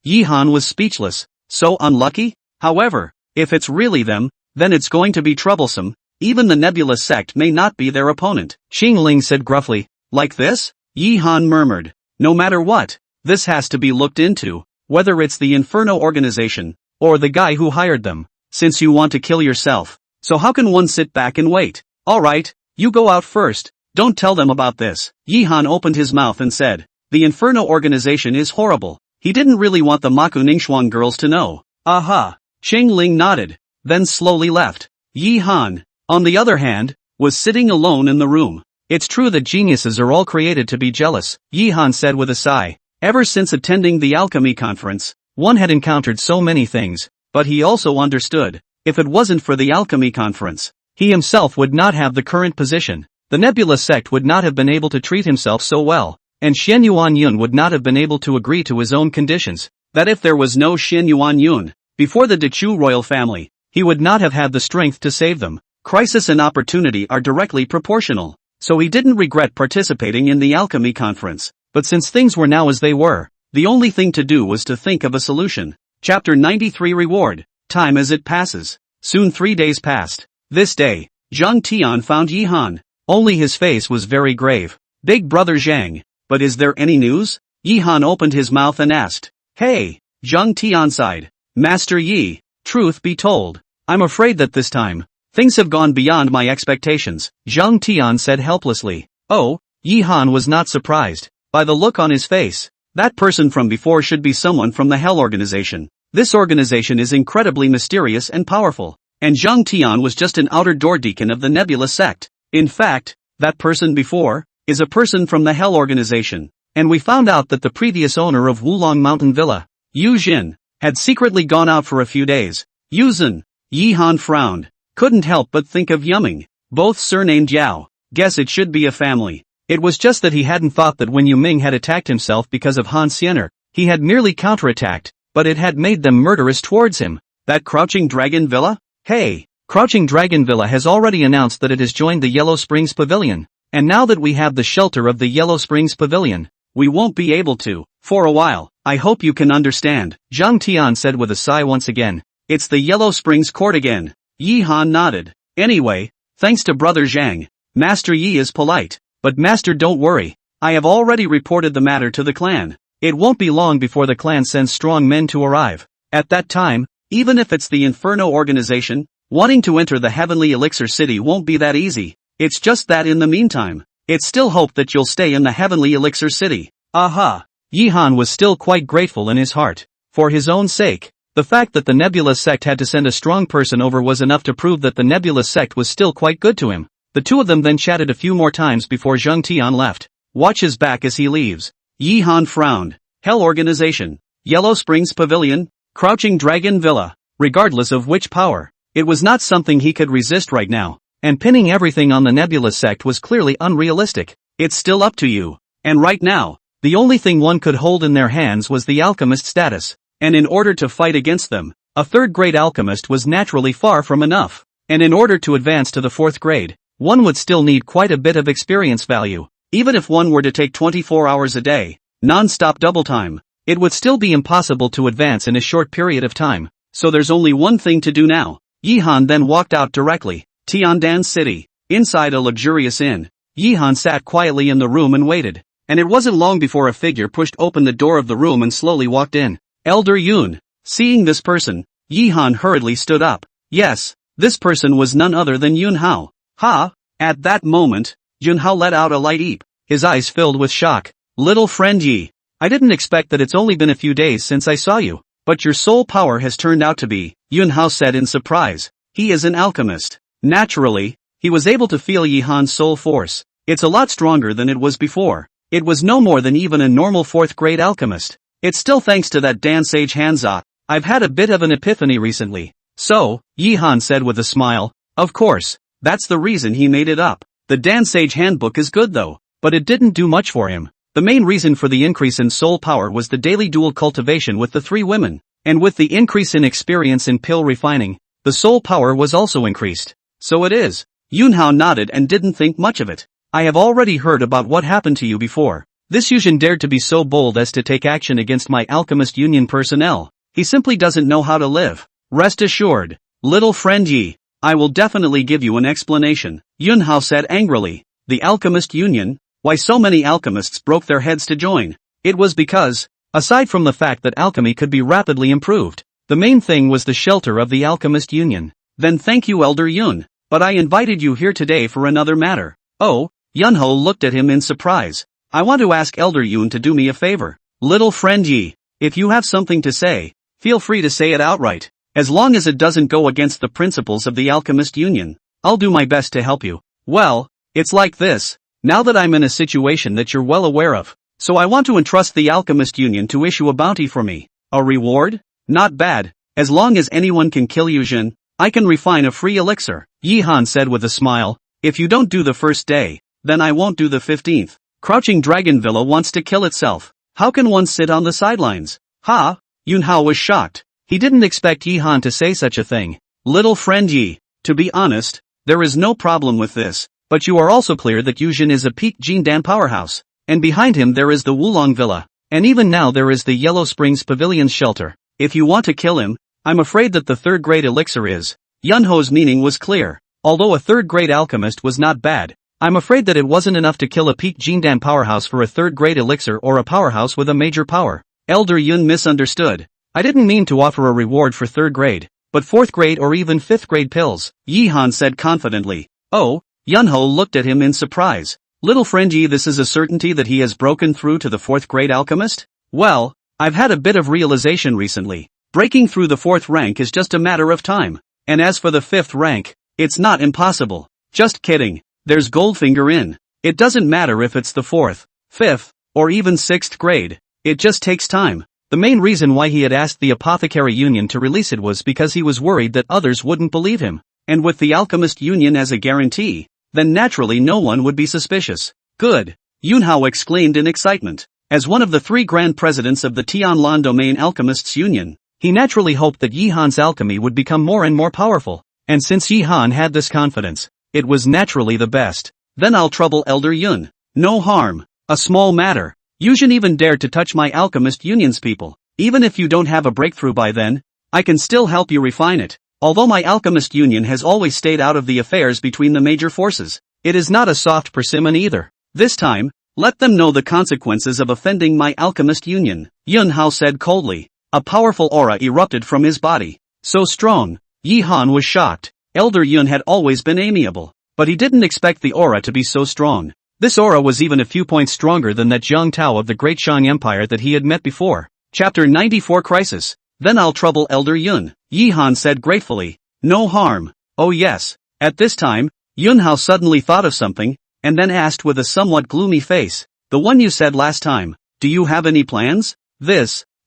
[SPEAKER 1] Yi Han was speechless. So unlucky? However, if it's really them, then it's going to be troublesome. Even the Nebula sect may not be their opponent, Qing Ling said gruffly. Like this? Yi Han murmured. No matter what, this has to be looked into, whether it's the Inferno organization, or the guy who hired them, since you want to kill yourself. So how can one sit back and wait? Alright, you go out first, don't tell them about this. Yi Han opened his mouth and said, the Inferno organization is horrible. He didn't really want the Maku Ningxuang girls to know. Aha. Qing Ling nodded, then slowly left. Yi Han, on the other hand, was sitting alone in the room. It's true that geniuses are all created to be jealous, Yi Han said with a sigh. Ever since attending the alchemy conference, one had encountered so many things, but he also understood, if it wasn't for the alchemy conference, he himself would not have the current position. The Nebula sect would not have been able to treat himself so well, and Xian Yuan Yun would not have been able to agree to his own conditions. That if there was no Xian Yuan Yun, before the Dechu royal family, he would not have had the strength to save them. Crisis and opportunity are directly proportional. So he didn't regret participating in the alchemy conference, but since things were now as they were, the only thing to do was to think of a solution. Chapter 93 Reward. Time as it passes. Soon 3 days passed. This day, Zhang Tian found Yi Han. Only his face was very grave. Big brother Zhang, but is there any news? Yi Han opened his mouth and asked. Hey, Zhang Tian sighed. Master Yi, truth be told, I'm afraid that this time, things have gone beyond my expectations, Zhang Tian said helplessly. Oh, Yi Han was not surprised by the look on his face. That person from before should be someone from the Hell organization. This organization is incredibly mysterious and powerful, and Zhang Tian was just an outer door deacon of the Nebula sect. In fact, that person before is a person from the Hell organization, and we found out that the previous owner of Wulong Mountain Villa, Yu Jin, had secretly gone out for a few days. Yu Zhen. Yi Han frowned. Couldn't help but think of Yuming, both surnamed Yao. Guess it should be a family. It was just that he hadn't thought that when Yu Ming had attacked himself because of Han Xiener, he had merely counterattacked, but it had made them murderous towards him. That Crouching Dragon Villa? Hey, Crouching Dragon Villa has already announced that it has joined the Yellow Springs Pavilion, and now that we have the shelter of the Yellow Springs Pavilion, we won't be able to, for a while. I hope you can understand, Zhang Tian said with a sigh once again. it's the Yellow Springs court again. Yi Han nodded. Anyway, thanks to Brother Zhang, Master Yi is polite. But Master, don't worry. I have already reported the matter to the clan. It won't be long before the clan sends strong men to arrive. At that time, even if it's the Inferno organization, wanting to enter the Heavenly Elixir City won't be that easy. It's just that in the meantime, it's still hope that you'll stay in the Heavenly Elixir City. Aha! Yi Han was still quite grateful in his heart. For his own sake, the fact that the Nebula sect had to send a strong person over was enough to prove that the Nebula sect was still quite good to him. The two of them then chatted a few more times before Zheng Tian left. Watch his back as he leaves. Yi Han frowned. Hell Organization, Yellow Springs Pavilion, Crouching Dragon Villa. Regardless of which power, it was not something he could resist right now, and pinning everything on the Nebula sect was clearly unrealistic. It's still up to you. And right now, the only thing one could hold in their hands was the alchemist status, and in order to fight against them, a third-grade alchemist was naturally far from enough. And in order to advance to the fourth grade, one would still need quite a bit of experience value. Even if one were to take 24 hours a day, non-stop double time, it would still be impossible to advance in a short period of time. So there's only one thing to do now. Yi Han then walked out directly. Tiandan City. Inside a luxurious inn, Yi Han sat quietly in the room and waited. And it wasn't long before a figure pushed open the door of the room and slowly walked in. Elder Yun. Seeing this person, Yi Han hurriedly stood up. Yes, this person was none other than Yun Hao. Ha! At that moment, Yun Hao let out a light eep. His eyes filled with shock. Little friend Yi. I didn't expect that it's only been a few days since I saw you. But your soul power has turned out to be, Yun Hao said in surprise. He is an alchemist. Naturally, he was able to feel Yi Han's soul force. It's a lot stronger than it was before. It was no more than even a normal fourth-grade alchemist. It's still thanks to that Dan Sage Hanza. I've had a bit of an epiphany recently. So, Yi Han said with a smile, of course, that's the reason he made it up. The Dan Sage handbook is good though, but it didn't do much for him. The main reason for the increase in soul power was the daily dual cultivation with the 3 women. And with the increase in experience in pill refining, the soul power was also increased. So it is. Yun Hao nodded and didn't think much of it. I have already heard about what happened to you before. This Yuzhen dared to be so bold as to take action against my Alchemist Union personnel. He simply doesn't know how to live. Rest assured, little friend Yi, I will definitely give you an explanation. Yun Hao said angrily. The Alchemist Union? Why so many alchemists broke their heads to join? It was because, aside from the fact that alchemy could be rapidly improved, the main thing was the shelter of the Alchemist Union. Then thank you Elder Yun, but I invited you here today for another matter. Oh, Yun Hao looked at him in surprise. I want to ask Elder Yun to do me a favor. Little friend Yi, if you have something to say, feel free to say it outright. As long as it doesn't go against the principles of the Alchemist Union, I'll do my best to help you. Well, it's like this. Now that I'm in a situation that you're well aware of, so I want to entrust the Alchemist Union to issue a bounty for me. A reward? Not bad. As long as anyone can kill Yuzhen, I can refine a free elixir. Yi Han said with a smile. If you don't do the first day, then I won't do the 15th. Crouching Dragon Villa wants to kill itself. How can one sit on the sidelines? Ha! Yun Hao was shocked. He didn't expect Yi Han to say such a thing. Little friend Yi, to be honest, there is no problem with this. But you are also clear that Yuzhen is a peak Jindan powerhouse. And behind him there is the Wulong Villa. And even now there is the Yellow Springs Pavilion's shelter. If you want to kill him, I'm afraid that the third-grade elixir is. Yun Hao's meaning was clear. Although a third-grade alchemist was not bad, I'm afraid that it wasn't enough to kill a peak Jindan powerhouse for a third-grade elixir or a powerhouse with a major power. Elder Yun misunderstood. I didn't mean to offer a reward for third grade, but fourth grade or even fifth grade pills, Yi Han said confidently. Oh, Yun Hao looked at him in surprise. Little friend Yi, this is a certainty that he has broken through to the fourth grade alchemist? Well, I've had a bit of realization recently. Breaking through the fourth rank is just a matter of time. And as for the fifth rank, it's not impossible. Just kidding. There's Goldfinger in. It doesn't matter if it's the fourth, fifth, or even sixth grade. It just takes time. The main reason why he had asked the Apothecary Union to release it was because he was worried that others wouldn't believe him. And with the Alchemist Union as a guarantee, then naturally no one would be suspicious. Good. Yun Hao exclaimed in excitement. As one of the 3 grand presidents of the Tianlan Domain Alchemists Union, he naturally hoped that Yi Han's alchemy would become more and more powerful. And since Yi Han had this confidence, it was naturally the best. Then I'll trouble Elder Yun. No harm. A small matter. Yuzhen even dared to touch my Alchemist Union's people. Even if you don't have a breakthrough by then, I can still help you refine it. Although my alchemist union has always stayed out of the affairs between the major forces, it is not a soft persimmon either. This time, let them know the consequences of offending my alchemist union, Yun Hao said coldly. A powerful aura erupted from his body. So strong, Yi Han was shocked. Elder Yun had always been amiable, but he didn't expect the aura to be so strong. This aura was even a few points stronger than that Zhang Tao of the Great Shang Empire that he had met before. Chapter 94 Crisis. Then I'll trouble Elder Yun, Yi Han said gratefully. No harm. Oh yes. At this time, Yun Hao suddenly thought of something, and then asked with a somewhat gloomy face. The one you said last time. Do you have any plans?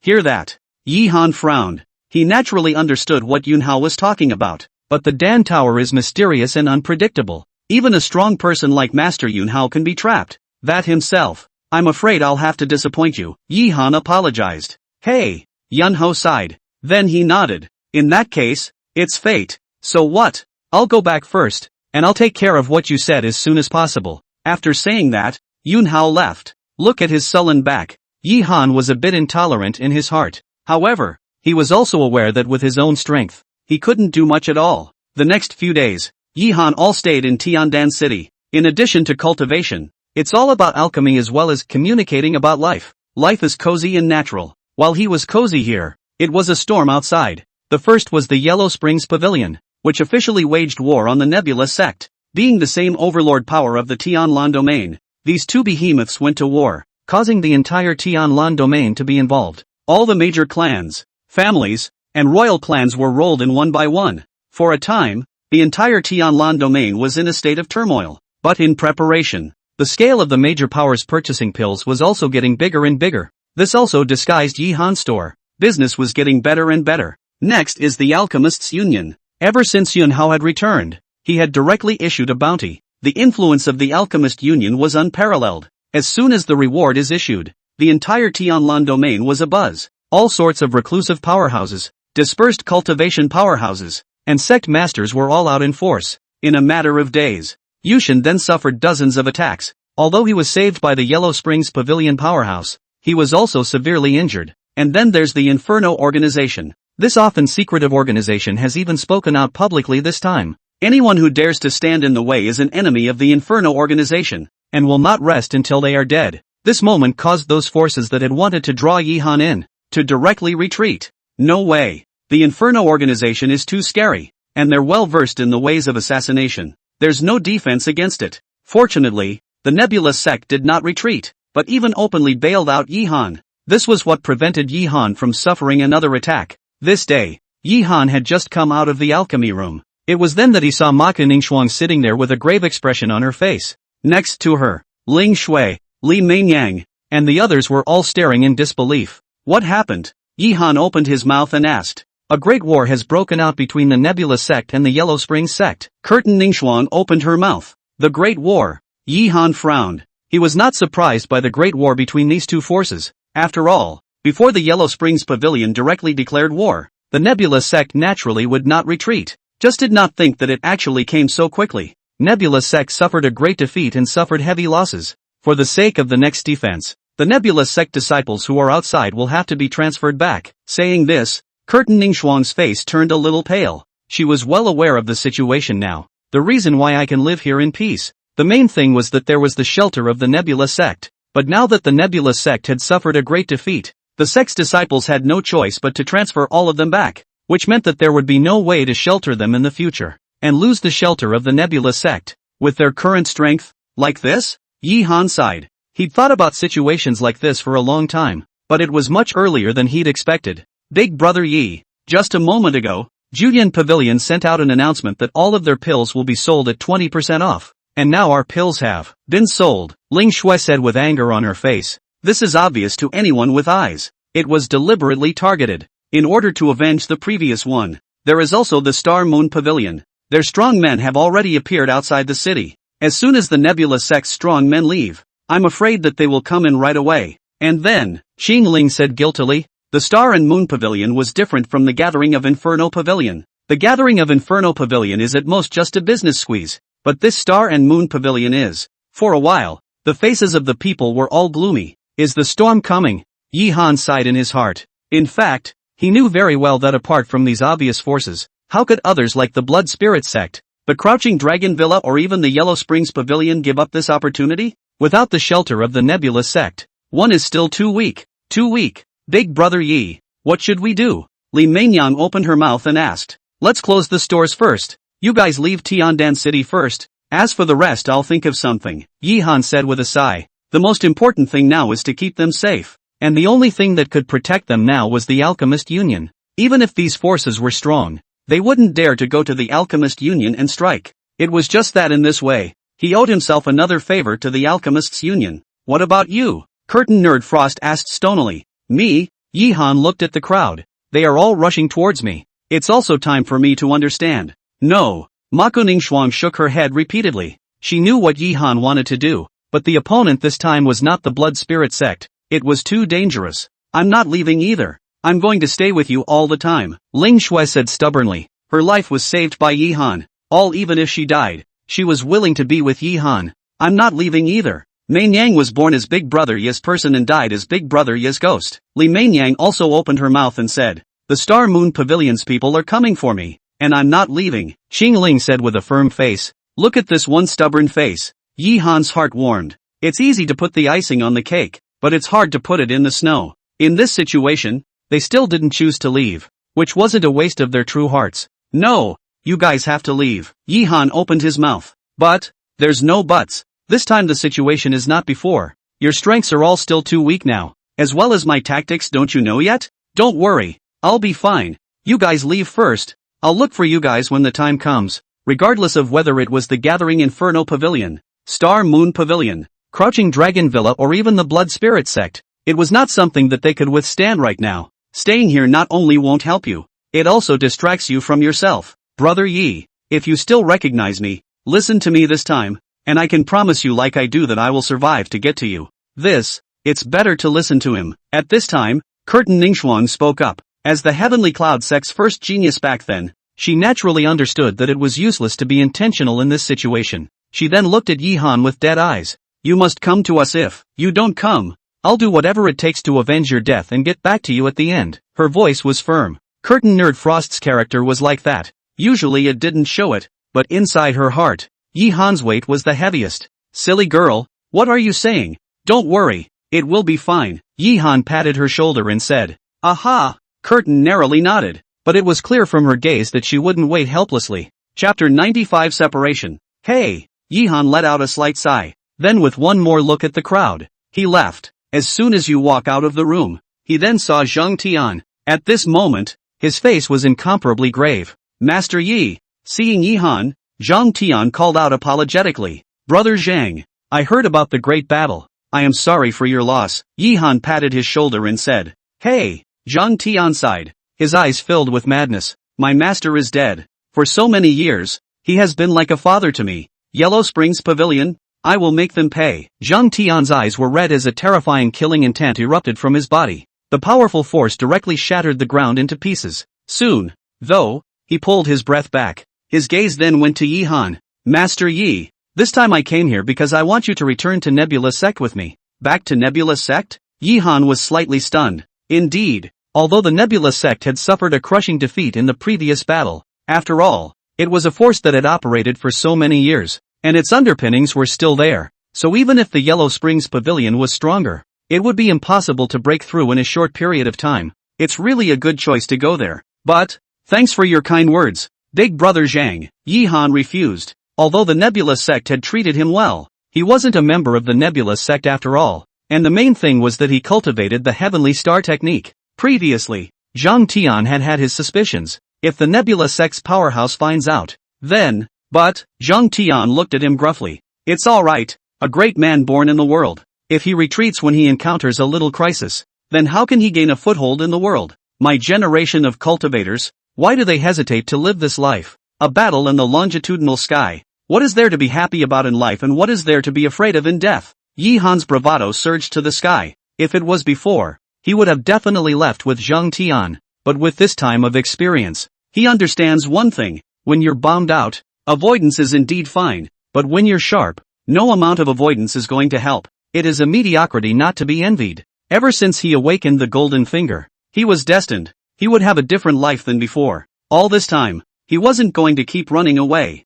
[SPEAKER 1] Hear that. Yi Han frowned. He naturally understood what Yun Hao was talking about. But the Dan Tower is mysterious and unpredictable. Even a strong person like Master Yun Hao can be trapped. That himself. I'm afraid I'll have to disappoint you, Yi Han apologized. Hey, Yun Hao sighed. Then he nodded. In that case, it's fate. So what? I'll go back first, and I'll take care of what you said as soon as possible. After saying that, Yun Hao left. Look at his sullen back. Yi Han was a bit intolerant in his heart. However, he was also aware that with his own strength, he couldn't do much at all. The next few days, Yi Han all stayed in Tiandan City. In addition to cultivation, it's all about alchemy as well as communicating about life. Life is cozy and natural. While he was cozy here, it was a storm outside. The first was the Yellow Springs Pavilion, which officially waged war on the Nebula sect. Being the same overlord power of the Tianlan domain, these two behemoths went to war, causing the entire Tianlan domain to be involved. All the major clans, families, and royal clans were rolled in one by one. For a time, the entire Tianlan domain was in a state of turmoil. But in preparation, the scale of the major powers purchasing pills was also getting bigger and bigger. This also disguised Yi Han's store. Business was getting better and better. Next is the Alchemists Union. Ever since Yun Hao had returned, he had directly issued a bounty. The influence of the Alchemist Union was unparalleled. As soon as the reward is issued, the entire Tianlan domain was abuzz. All sorts of reclusive powerhouses, dispersed cultivation powerhouses, and sect masters were all out in force. In a matter of days, Yushin then suffered dozens of attacks. Although he was saved by the Yellow Springs Pavilion powerhouse, he was also severely injured. And then there's the Inferno organization. This often secretive organization has even spoken out publicly this time. Anyone who dares to stand in the way is an enemy of the Inferno organization, and will not rest until they are dead. This moment caused those forces that had wanted to draw Yi Han in, to directly retreat. No way. The Inferno organization is too scary, and they're well versed in the ways of assassination. There's no defense against it. Fortunately, the Nebula sect did not retreat, but even openly bailed out Yi Han. This was what prevented Yi Han from suffering another attack. This day, Yi Han had just come out of the alchemy room. It was then that he saw Ma Ningshuang sitting there with a grave expression on her face. Next to her, Ling Shui, Li Mainyang, and the others were all staring in disbelief. What happened? Yi Han opened his mouth and asked. A great war has broken out between the Nebula sect and the Yellow Springs sect. Curtin Ningshuang opened her mouth. The Great War. Yi Han frowned. He was not surprised by the Great War between these two forces. After all, before the Yellow Springs Pavilion directly declared war, the Nebula sect naturally would not retreat. Just did not think that it actually came so quickly. Nebula sect suffered a great defeat and suffered heavy losses. For the sake of the next defense, the Nebula sect disciples who are outside will have to be transferred back. Saying this, Curtin Ningshuang's face turned a little pale. She was well aware of the situation now. The reason why I can live here in peace. The main thing was that there was the shelter of the Nebula sect. But now that the Nebula sect had suffered a great defeat, the sect's disciples had no choice but to transfer all of them back, which meant that there would be no way to shelter them in the future, and lose the shelter of the Nebula sect. With their current strength, like this? Yi Han sighed. He'd thought about situations like this for a long time, but it was much earlier than he'd expected. Big Brother Yi. Just a moment ago, Julian Pavilion sent out an announcement that all of their pills will be sold at 20% off. And now our pills have been sold, Ling Shui said with anger on her face. This is obvious to anyone with eyes. It was deliberately targeted, in order to avenge the previous one. There is also the Star Moon Pavilion. Their strong men have already appeared outside the city. As soon as the Nebula sect's strong men leave, I'm afraid that they will come in right away. And then, Xing Ling said guiltily, the Star and Moon Pavilion was different from the Gathering of Inferno Pavilion. The Gathering of Inferno Pavilion is at most just a business squeeze. But this Star and Moon Pavilion is. For a while, the faces of the people were all gloomy. Is the storm coming? Yi Han sighed in his heart. In fact, He knew very well that apart from these obvious forces, how could others like the Blood Spirit sect, the Crouching Dragon Villa or even the Yellow Springs Pavilion give up this opportunity? Without the shelter of the Nebula sect, one is still too weak. Too weak. Big Brother Yi, what should we do? Li Meinyang opened her mouth and asked. Let's close the stores first. You guys leave Tiandan City first. As for the rest I'll think of something, Yi Han said with a sigh. The most important thing now is to keep them safe. And the only thing that could protect them now was the Alchemist Union. Even if these forces were strong, they wouldn't dare to go to the Alchemist Union and strike. It was just that in this way, he owed himself another favor to the Alchemists Union. What about you? Curtain Nerd Frost asked stonily. Me? Yi Han looked at the crowd. They are all rushing towards me. It's also time for me to understand. No. Mako Ningxuang shook her head repeatedly. She knew what Yi Han wanted to do, but the opponent this time was not the Blood Spirit sect. It was too dangerous. I'm not leaving either. I'm going to stay with you all the time, Ling Shui said stubbornly. Her life was saved by Yi Han. Even if she died, she was willing to be with Yi Han. I'm not leaving either. Meinyang was born as Big Brother Yi's person and died as Big Brother Yi's ghost. Li Meinyang also opened her mouth and said, the Star Moon Pavilion's people are coming for me, and I'm not leaving. Xing Ling said with a firm face. Look at this one stubborn face. Yi Han's heart warmed. It's easy to put the icing on the cake, but it's hard to put it in the snow. In this situation, they still didn't choose to leave, which wasn't a waste of their true hearts. No, you guys have to leave. Yi Han opened his mouth. But, there's no buts. This time the situation is not before. Your strengths are all still too weak now. As well as my tactics, don't you know yet? Don't worry. I'll be fine. You guys leave first. I'll look for you guys when the time comes. Regardless of whether it was the Gathering Inferno Pavilion, Star Moon Pavilion, Crouching Dragon Villa or even the Blood Spirit sect, it was not something that they could withstand right now. Staying here not only won't help you, it also distracts you from yourself. Brother Yi, if you still recognize me, listen to me this time, and I can promise you like I do that I will survive to get to you. It's better to listen to him. At this time, Curtain Ningxuang spoke up. As the Heavenly Cloud sect's first genius back then, she naturally understood that it was useless to be intentional in this situation. She then looked at Yi Han with dead eyes. You must come to us. If you don't come, I'll do whatever it takes to avenge your death and get back to you at the end. Her voice was firm. Curtain Nerd Frost's character was like that. Usually it didn't show it, but inside her heart, Yi Han's weight was the heaviest. Silly girl, what are you saying? Don't worry, it will be fine. Yi Han patted her shoulder and said, aha! Curtain narrowly nodded, but it was clear from her gaze that she wouldn't wait helplessly. Chapter 95 Separation. Hey! Yi Han let out a slight sigh. Then with one more look at the crowd, he left. As soon as you walk out of the room, he then saw Zhang Tian. At this moment, his face was incomparably grave. Master Yi. Seeing Yi Han, Zhang Tian called out apologetically. Brother Zhang, I heard about the great battle. I am sorry for your loss. Yi Han patted his shoulder and said. Hey! Zhang Tian sighed. His eyes filled with madness. My master is dead. For so many years, he has been like a father to me. Yellow Springs Pavilion, I will make them pay. Zhang Tian's eyes were red as a terrifying killing intent erupted from his body. The powerful force directly shattered the ground into pieces. Soon, though, he pulled his breath back. His gaze then went to Yi Han. Master Yi, this time I came here because I want you to return to Nebula Sect with me. Back to Nebula Sect? Yi Han was slightly stunned. Indeed, although the Nebula Sect had suffered a crushing defeat in the previous battle, after all, it was a force that had operated for so many years, and its underpinnings were still there. So even if the Yellow Springs Pavilion was stronger, it would be impossible to break through in a short period of time. It's really a good choice to go there. But, thanks for your kind words, Big Brother Zhang. Yi Han refused. Although the Nebula Sect had treated him well, he wasn't a member of the Nebula Sect after all, and the main thing was that he cultivated the Heavenly Star technique. Previously, Zhang Tian had had his suspicions. If the Nebula Sect's powerhouse finds out, then... But, Zhang Tian looked at him gruffly. It's alright, a great man born in the world. If he retreats when he encounters a little crisis, then how can he gain a foothold in the world? My generation of cultivators, why do they hesitate to live this life? A battle in the longitudinal sky. What is there to be happy about in life and what is there to be afraid of in death? Yi Han's bravado surged to the sky. If it was before, he would have definitely left with Zhang Tian. But with this time of experience, he understands one thing. When you're bombed out, avoidance is indeed fine, but when you're sharp, no amount of avoidance is going to help. It is a mediocrity not to be envied. Ever since he awakened the Golden Finger, he was destined. he would have a different life than before. All this time, he wasn't going to keep running away.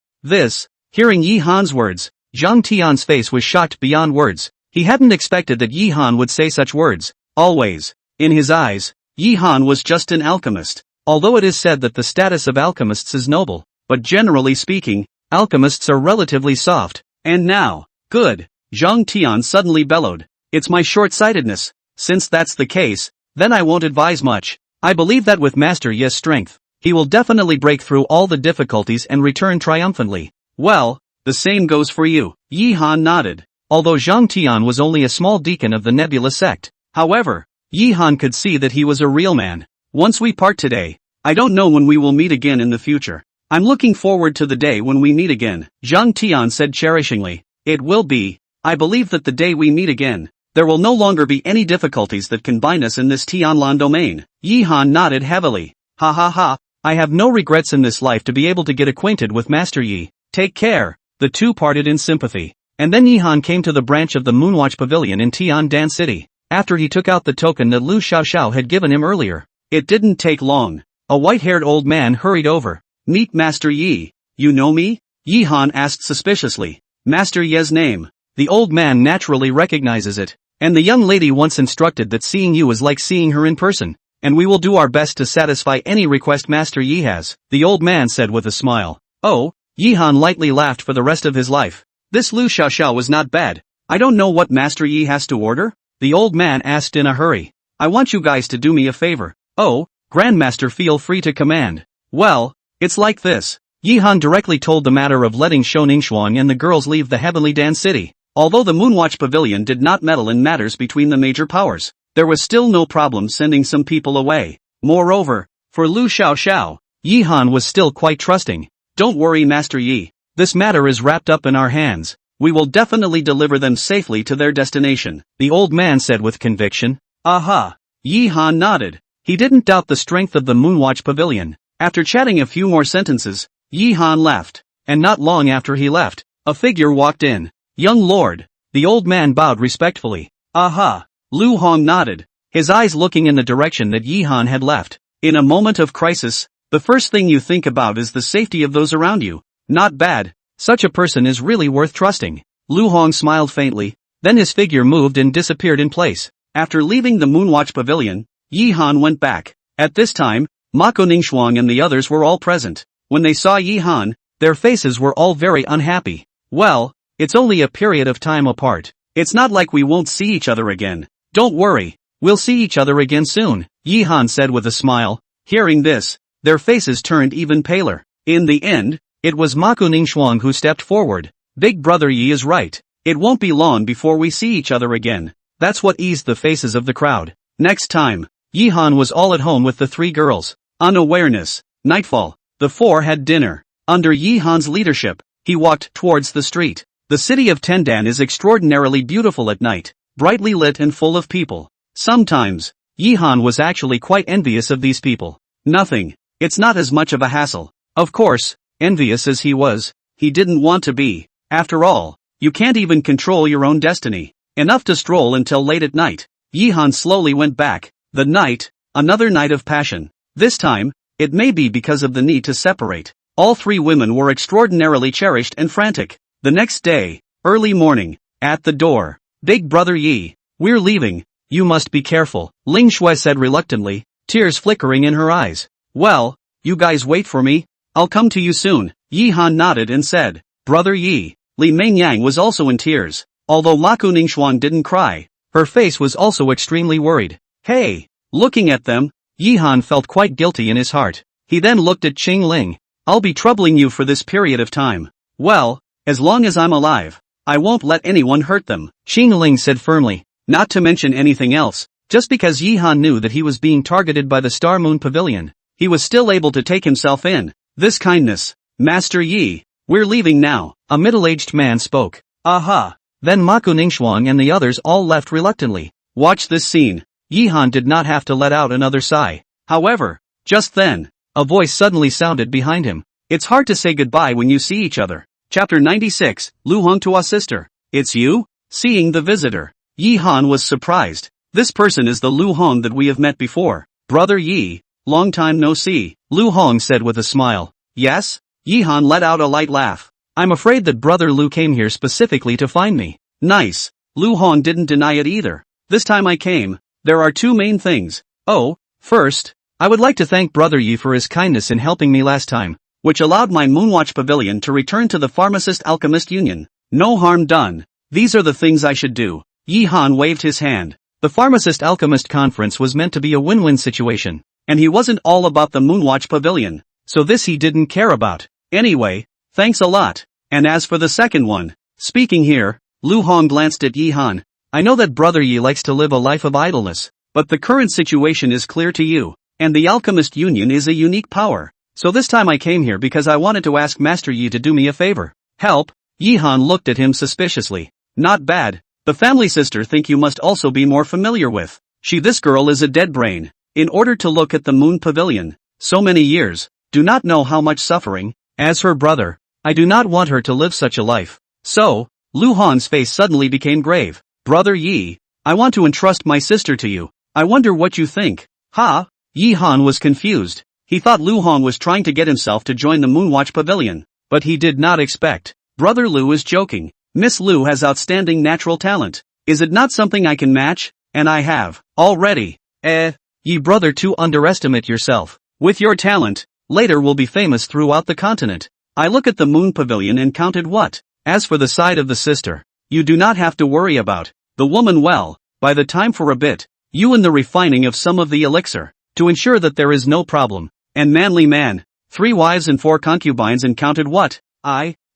[SPEAKER 1] Hearing Yi Han's words, Zhang Tian's face was shocked beyond words. He hadn't expected that Yi Han would say such words. Always, in his eyes, Yi Han was just an alchemist. Although it is said that the status of alchemists is noble, but generally speaking, alchemists are relatively soft. And now, good, Zhang Tian suddenly bellowed. It's my short-sightedness. Since that's the case, then I won't advise much. I believe that with Master Yi's strength, he will definitely break through all the difficulties and return triumphantly. Well, the same goes for you. Yi Han nodded. Although Zhang Tian was only a small deacon of the Nebula sect, however, Yi Han could see that he was a real man. Once we part today, I don't know when we will meet again in the future. I'm looking forward to the day when we meet again, Zhang Tian said cherishingly. It will be, I believe that the day we meet again, there will no longer be any difficulties that can bind us in this Tianlan domain. Yi Han nodded heavily. Ha ha ha, I have no regrets in this life to be able to get acquainted with Master Yi. Take care. The two parted in sympathy. And then Yi Han came to the branch of the Moonwatch Pavilion in Tiandan City, after he took out the token that Lu Xiaoxiao had given him earlier. It didn't take long. A white-haired old man hurried over. Meet Master Yi. You know me? Yi Han asked suspiciously. Master Yi's name. The old man naturally recognizes it. And the young lady once instructed that seeing you is like seeing her in person. And we will do our best to satisfy any request Master Yi has, the old man said with a smile. Oh, Yi Han lightly laughed for the rest of his life. This Lu Xiaoxiao was not bad. I don't know what Master Yi has to order? The old man asked in a hurry. I want you guys to do me a favor. Oh, Grandmaster, feel free to command. Well, it's like this. Yi Han directly told the matter of letting Shou Ningxuang and the girls leave the Heavenly Dan City. Although the Moonwatch Pavilion did not meddle in matters between the major powers, there was still no problem sending some people away. Moreover, for Lu Xiaoxiao, Yi Han was still quite trusting. Don't worry Master Yi. This matter is wrapped up in our hands. We will definitely deliver them safely to their destination, the old man said with conviction. Aha! Yi Han nodded. He didn't doubt the strength of the Moonwatch Pavilion. After chatting a few more sentences, Yi Han left. And not long after he left, a figure walked in. Young lord. The old man bowed respectfully. Aha! Lu Hong nodded, his eyes looking in the direction that Yi Han had left. In a moment of crisis, the first thing you think about is the safety of those around you. Not bad. Such a person is really worth trusting. Lu Hong smiled faintly, then his figure moved and disappeared in place. After leaving the Moonwatch Pavilion, Yi Han went back. At this time, Mako Ningxuang and the others were all present. When they saw Yi Han, their faces were all very unhappy. Well, it's only a period of time apart. It's not like we won't see each other again. Don't worry, we'll see each other again soon, Yi Han said with a smile. Hearing this, their faces turned even paler. In the end, it was Mako Ningxuang who stepped forward. Big brother Yi is right. It won't be long before we see each other again. That's what eased the faces of the crowd. Next time, Yi Han was all at home with the three girls. Unawareness. Nightfall. The four had dinner. Under Yi Han's leadership, he walked towards the street. The city of Tendan is extraordinarily beautiful at night, brightly lit and full of people. Sometimes, Yi Han was actually quite envious of these people. Nothing. It's not as much of a hassle. Of course, envious as he was, he didn't want to be. After all, you can't even control your own destiny. Enough to stroll until late at night. Yi Han slowly went back. The night, another night of passion. This time, it may be because of the need to separate. All three women were extraordinarily cherished and frantic. The next day, early morning, at the door. Big brother Yi, we're leaving. You must be careful, Ling Shui said reluctantly, tears flickering in her eyes. Well, you guys wait for me. I'll come to you soon. Yi Han nodded and said, Brother Yi. Li Mengyang was also in tears. Although Mako Ningxuang didn't cry, her face was also extremely worried. Hey! Looking at them, Yi Han felt quite guilty in his heart. He then looked at Qing Ling. I'll be troubling you for this period of time. Well, as long as I'm alive, I won't let anyone hurt them, Qing Ling said firmly. Not to mention anything else, just because Yi Han knew that he was being targeted by the Star Moon Pavilion, he was still able to take himself in. This kindness. Master Yi, we're leaving now, a middle-aged man spoke. Aha! Then Mako Ningxuang and the others all left reluctantly. Watch this scene. Yi Han did not have to let out another sigh. However, just then, a voice suddenly sounded behind him. It's hard to say goodbye when you see each other. Chapter 96, Lu Hong to our sister. It's you? Seeing the visitor, Yi Han was surprised. This person is the Lu Hong that we have met before. Brother Yi. long time no see, Lu Hong said with a smile. Yes? Yi Han let out a light laugh. I'm afraid that brother Lu came here specifically to find me. Nice. Lu Hong didn't deny it either. This time I came, there are two main things. Oh, first, I would like to thank brother Yi for his kindness in helping me last time, which allowed my Moonwatch Pavilion to return to the Pharmacist Alchemist Union. No harm done. These are the things I should do. Yi Han waved his hand. The Pharmacist Alchemist Conference was meant to be a win-win situation, and he wasn't all about the Moonwatch Pavilion, so this he didn't care about. Anyway, thanks a lot. And as for the second one, speaking here, Lu Hong glanced at Yi Han. I know that brother Yi likes to live a life of idleness, but the current situation is clear to you, and the Alchemist Union is a unique power. So this time I came here because I wanted to ask Master Yi to do me a favor. Help? Yi Han looked at him suspiciously. Not bad. The family sister think you must also be more familiar with. This girl is a dead brain. In order to look at the Moon Pavilion, so many years, do not know how much suffering. As her brother, I do not want her to live such a life. So, Lu Hong's face suddenly became grave. Brother Yi, I want to entrust my sister to you. I wonder what you think. Ha? Yi Han was confused. He thought Lu Hong was trying to get himself to join the Moonwatch Pavilion, but he did not expect. Brother Lu is joking. Miss Lu has outstanding natural talent. Is it not something I can match? And I have, already. Ye brother, to underestimate yourself. With your talent, later will be famous throughout the continent. I look at the Moon Pavilion and counted what? As for the side of the sister, you do not have to worry about the woman. Well, by the time for a bit, you in the refining of some of the elixir, to ensure that there is no problem. And manly man, 3 wives and 4 concubines, and counted what?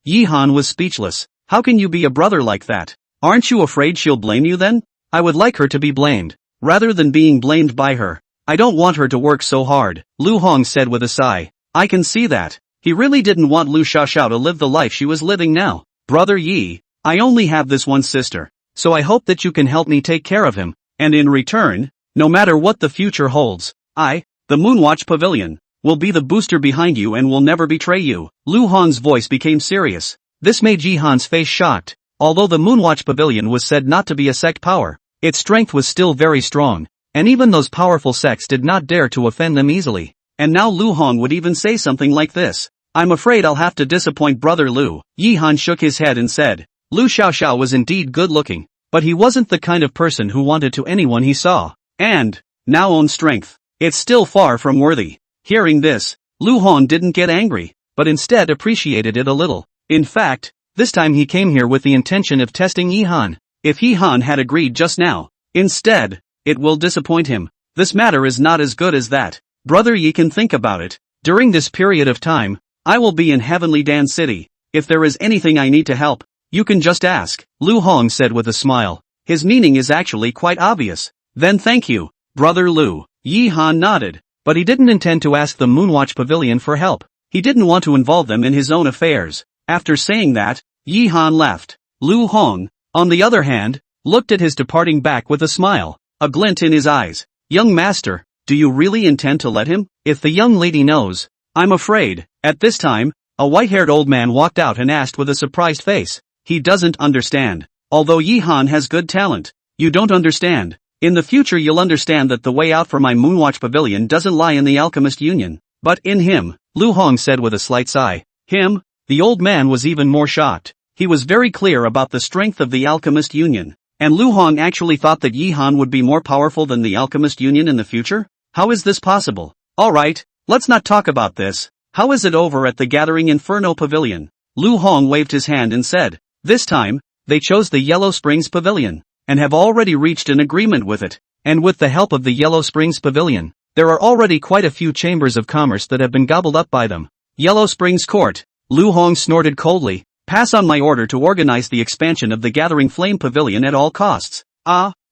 [SPEAKER 1] Yi Han was speechless. How can you be a brother like that? Aren't you afraid she'll blame you then? I would like her to be blamed, rather than being blamed by her. I don't want her to work so hard, Lu Hong said with a sigh. I can see that. He really didn't want Lu Xiaoxiao to live the life she was living now. Brother Yi, I only have this one sister, so I hope that you can help me take care of him, and in return, no matter what the future holds, the Moonwatch Pavilion, will be the booster behind you and will never betray you. Lu Hong's voice became serious. This made Yi Han's face shocked. Although the Moonwatch Pavilion was said not to be a sect power, its strength was still very strong, and even those powerful sects did not dare to offend them easily. And now Lu Hong would even say something like this. I'm afraid I'll have to disappoint brother Lu. Yi Han shook his head and said, Lu Xiaoxiao was indeed good looking, but he wasn't the kind of person who wanted to anyone he saw, and, now own strength. It's still far from worthy. Hearing this, Lu Hong didn't get angry, but instead appreciated it a little. In fact, this time he came here with the intention of testing Yi Han. If Yi Han had agreed just now, instead, it will disappoint him. This matter is not as good as that. Brother Yi can think about it. During this period of time, I will be in Heavenly Dan City. If there is anything I need to help, you can just ask, Lu Hong said with a smile. His meaning is actually quite obvious. Then thank you, brother Lu. Yi Han nodded, but he didn't intend to ask the Moonwatch Pavilion for help. He didn't want to involve them in his own affairs. After saying that, Yi Han left. Lu Hong, on the other hand, looked at his departing back with a smile, a glint in his eyes. Young master, do you really intend to let him? If the young lady knows, I'm afraid. At this time, a white-haired old man walked out and asked with a surprised face. He doesn't understand. Although Yi Han has good talent, you don't understand. In the future you'll understand that the way out for my Moonwatch Pavilion doesn't lie in the Alchemist Union, but in him, Lu Hong said with a slight sigh. Him? The old man was even more shocked. He was very clear about the strength of the Alchemist Union, and Lu Hong actually thought that Yi Han would be more powerful than the Alchemist Union in the future? How is this possible? Alright, let's not talk about this. How is it over at the Gathering Inferno Pavilion? Lu Hong waved his hand and said, this time, they chose the Yellow Springs Pavilion, and have already reached an agreement with it, and with the help of the Yellow Springs Pavilion, there are already quite a few chambers of commerce that have been gobbled up by them. Yellow Springs Court. Lu Hong snorted coldly. Pass on my order to organize the expansion of the Gathering Flame Pavilion at all costs.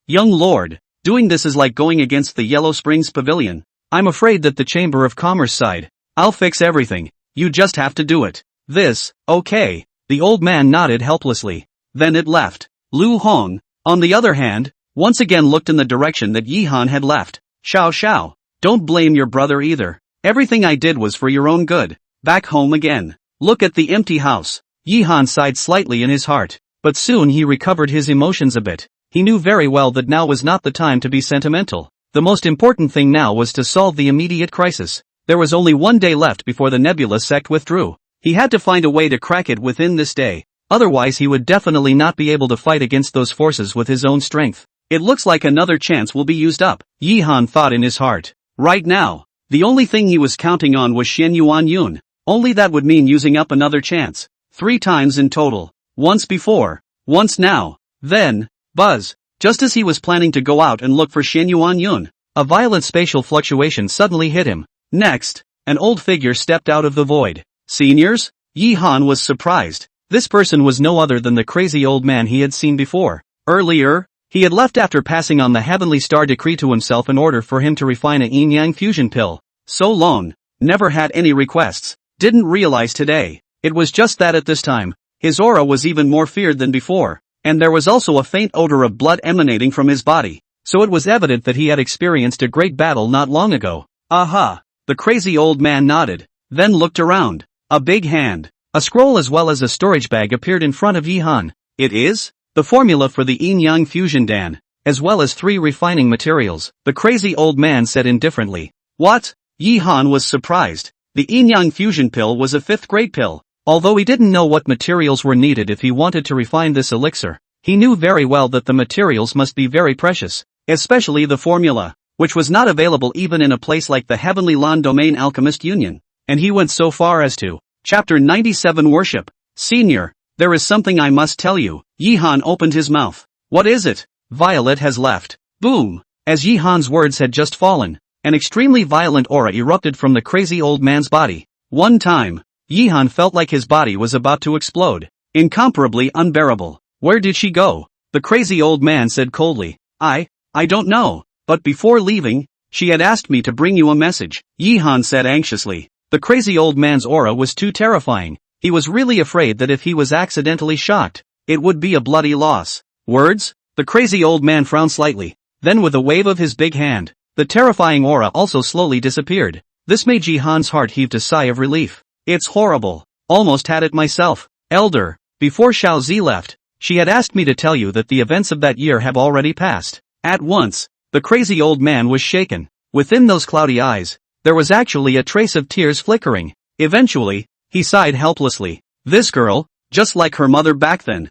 [SPEAKER 1] Young lord, doing this is like going against the Yellow Springs Pavilion. I'm afraid that the Chamber of Commerce side. I'll fix everything. You just have to do it. This, okay. The old man nodded helplessly. Then it left. Lu Hong, on the other hand, once again looked in the direction that Yi Han had left. Xiao, don't blame your brother either. Everything I did was for your own good. Back home again. Look at the empty house. Yi Han sighed slightly in his heart, but soon he recovered his emotions a bit. He knew very well that now was not the time to be sentimental. The most important thing now was to solve the immediate crisis. There was only 1 day left before the Nebula sect withdrew. He had to find a way to crack it within this day. Otherwise he would definitely not be able to fight against those forces with his own strength. It looks like another chance will be used up, Yi Han thought in his heart. Right now, the only thing he was counting on was Shen Yuan Yun. Only that would mean using up another chance. 3 times in total. Once before. Once now. Then, buzz. Just as he was planning to go out and look for Shen Yuan Yun, a violent spatial fluctuation suddenly hit him. Next, an old figure stepped out of the void. Seniors? Yi Han was surprised. This person was no other than the crazy old man he had seen before. Earlier, he had left after passing on the heavenly star decree to himself in order for him to refine a yin-yang fusion pill. So long. Never had any requests. Didn't realize today. It was just that at this time, his aura was even more feared than before, and there was also a faint odor of blood emanating from his body, so it was evident that he had experienced a great battle not long ago. Aha! The crazy old man nodded, then looked around. A big hand, a scroll as well as a storage bag appeared in front of Yi Han. It is the formula for the yin-yang fusion dan, as well as 3 refining materials, the crazy old man said indifferently. What? Yi Han was surprised. The yin-yang fusion pill was a 5th grade pill. Although he didn't know what materials were needed if he wanted to refine this elixir, he knew very well that the materials must be very precious, especially the formula, which was not available even in a place like the Heavenly Lan Domain Alchemist Union, and he went so far as to, Chapter 97 Worship. Senior, there is something I must tell you. Yi Han opened his mouth. What is it? Violet has left. Boom! As Yi Han's words had just fallen, an extremely violent aura erupted from the crazy old man's body. One time, Yi Han felt like his body was about to explode. Incomparably unbearable. Where did she go? The crazy old man said coldly. I don't know, but before leaving, she had asked me to bring you a message, Yi Han said anxiously. The crazy old man's aura was too terrifying. He was really afraid that if he was accidentally shocked, it would be a bloody loss. Words? The crazy old man frowned slightly. Then with a wave of his big hand, the terrifying aura also slowly disappeared. This made Yi Han's heart heave a sigh of relief. It's horrible. Almost had it myself. Elder, before Xiao Zi left, she had asked me to tell you that the events of that year have already passed. At once, the crazy old man was shaken. Within those cloudy eyes, there was actually a trace of tears flickering. Eventually, he sighed helplessly. This girl, just like her mother back then.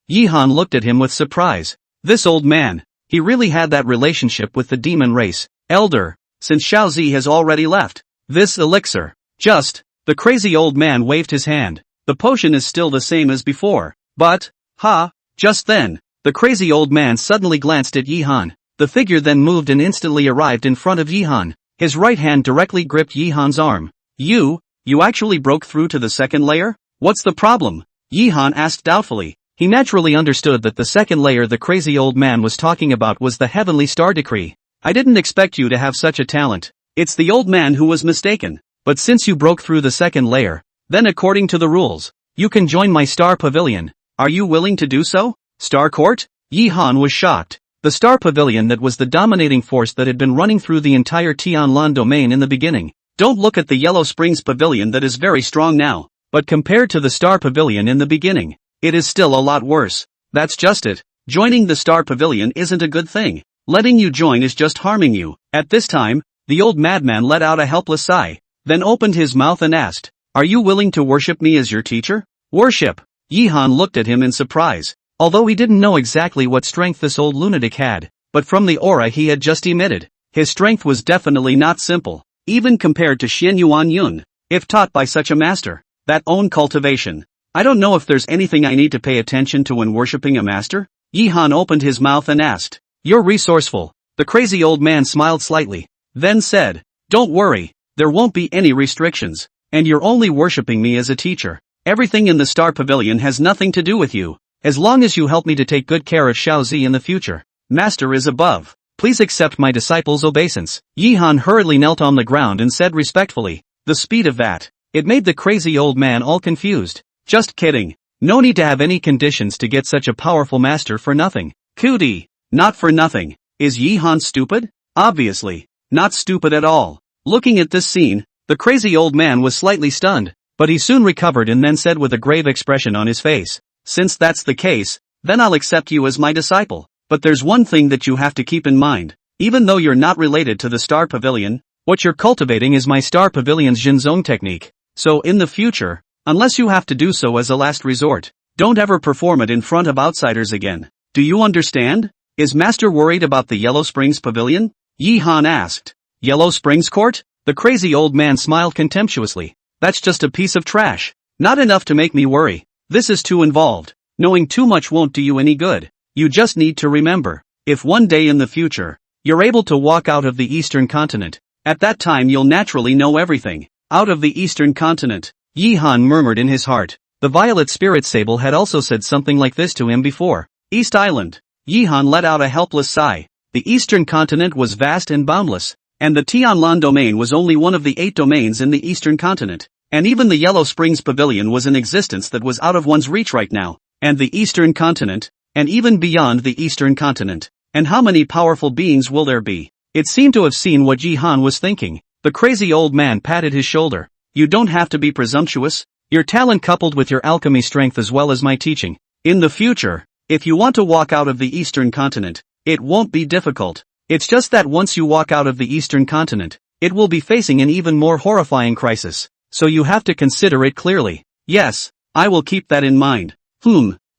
[SPEAKER 1] Yi Han looked at him with surprise. This old man, he really had that relationship with the demon race. Elder, since Xiao Zi has already left. This elixir, the crazy old man waved his hand. The potion is still the same as before. But, just then, the crazy old man suddenly glanced at Yi Han. The figure then moved and instantly arrived in front of Yi Han. His right hand directly gripped Yi Han's arm. You actually broke through to the 2nd layer? What's the problem? Yi Han asked doubtfully. He naturally understood that the 2nd layer the crazy old man was talking about was the Heavenly Star Decree. I didn't expect you to have such a talent. It's the old man who was mistaken. But since you broke through the 2nd layer, then according to the rules, you can join my Star Pavilion. Are you willing to do so? Star Court? Yi Han was shocked. The Star Pavilion that was the dominating force that had been running through the entire Tianlan domain in the beginning. Don't look at the Yellow Springs Pavilion that is very strong now, but compared to the Star Pavilion in the beginning, it is still a lot worse. That's just it. Joining the Star Pavilion isn't a good thing. Letting you join is just harming you. At this time, the old madman let out a helpless sigh, then opened his mouth and asked, Are you willing to worship me as your teacher? Worship? Yi Han looked at him in surprise. Although he didn't know exactly what strength this old lunatic had, but from the aura he had just emitted, his strength was definitely not simple, even compared to Shen Yuan Yun, if taught by such a master. That own cultivation. I don't know if there's anything I need to pay attention to when worshipping a master? Yi Han opened his mouth and asked. You're resourceful. The crazy old man smiled slightly, then said, Don't worry, there won't be any restrictions, and you're only worshipping me as a teacher. Everything in the Star Pavilion has nothing to do with you, as long as you help me to take good care of Xiao Zi in the future. Master is above. Please accept my disciple's obeisance. Yi Han hurriedly knelt on the ground and said respectfully. The speed of that. It made the crazy old man all confused. Just kidding. No need to have any conditions to get such a powerful master for nothing. Cootie. Not for nothing. Is Yi Han stupid? Obviously. Not stupid at all. Looking at this scene, the crazy old man was slightly stunned, but he soon recovered and then said with a grave expression on his face. Since that's the case, then I'll accept you as my disciple. But there's one thing that you have to keep in mind. Even though you're not related to the Star Pavilion, what you're cultivating is my Star Pavilion's Jinzong technique. So in the future, unless you have to do so as a last resort, don't ever perform it in front of outsiders again. Do you understand? Is Master worried about the Yellow Springs Pavilion? Yi Han asked. Yellow Springs Court? The crazy old man smiled contemptuously. That's just a piece of trash. Not enough to make me worry. This is too involved. Knowing too much won't do you any good. You just need to remember, if one day in the future, you're able to walk out of the Eastern Continent, at that time you'll naturally know everything. Out of the Eastern Continent, Yi Han murmured in his heart. The Violet Spirit Sable had also said something like this to him before. East Island. Yi Han let out a helpless sigh. The Eastern Continent was vast and boundless, and the Tianlan domain was only one of the 8 domains in the Eastern Continent. And even the Yellow Springs Pavilion was an existence that was out of one's reach right now. And the Eastern Continent, and even beyond the Eastern Continent. And how many powerful beings will there be? It seemed to have seen what Yi Han was thinking. The crazy old man patted his shoulder. You don't have to be presumptuous. Your talent coupled with your alchemy strength as well as my teaching. In the future, if you want to walk out of the Eastern Continent, it won't be difficult. It's just that once you walk out of the Eastern Continent, it will be facing an even more horrifying crisis. So you have to consider it clearly. Yes, I will keep that in mind.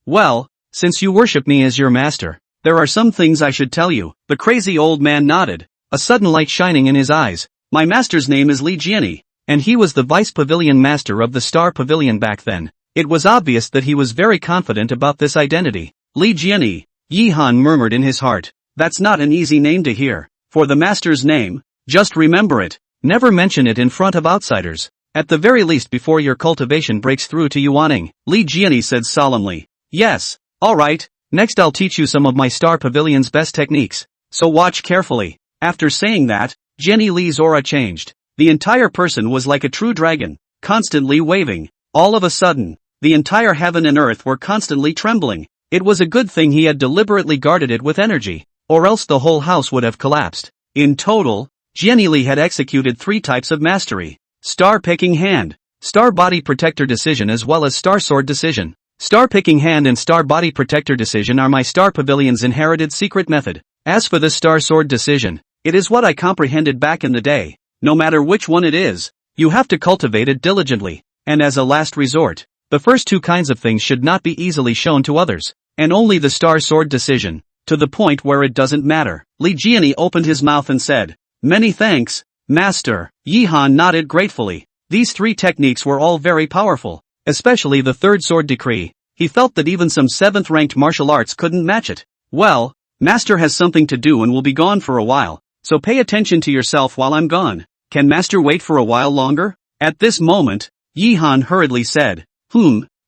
[SPEAKER 1] Well, since you worship me as your master, there are some things I should tell you. The crazy old man nodded, a sudden light shining in his eyes. My master's name is Li Jiani, and he was the vice pavilion master of the Star Pavilion back then. It was obvious that he was very confident about this identity. Li Jiani, Yi Han murmured in his heart. That's not an easy name to hear. For the master's name, just remember it. Never mention it in front of outsiders. At the very least before your cultivation breaks through to Yuaning, Li Jiani said solemnly. Yes, alright, next I'll teach you some of my Star Pavilion's best techniques. So watch carefully. After saying that, Jenny Li's aura changed. The entire person was like a true dragon, constantly waving. All of a sudden, the entire heaven and earth were constantly trembling. It was a good thing he had deliberately guarded it with energy, or else the whole house would have collapsed. In total, Jenny Li had executed 3 types of mastery. Star Picking Hand, Star Body Protector Decision as well as Star Sword Decision. Star Picking Hand and Star Body Protector Decision are my Star Pavilion's inherited secret method. As for the Star Sword Decision, it is what I comprehended back in the day. No matter which one it is, you have to cultivate it diligently, and as a last resort, the first 2 kinds of things should not be easily shown to others, and only the Star Sword Decision, to the point where it doesn't matter. Li Jiani opened his mouth and said, Many thanks, Master. Yi Han nodded gratefully. These 3 techniques were all very powerful, especially the third sword decree. He felt that even some 7th-ranked martial arts couldn't match it. Well, Master has something to do and will be gone for a while, so pay attention to yourself while I'm gone. Can Master wait for a while longer? At this moment, Yi Han hurriedly said,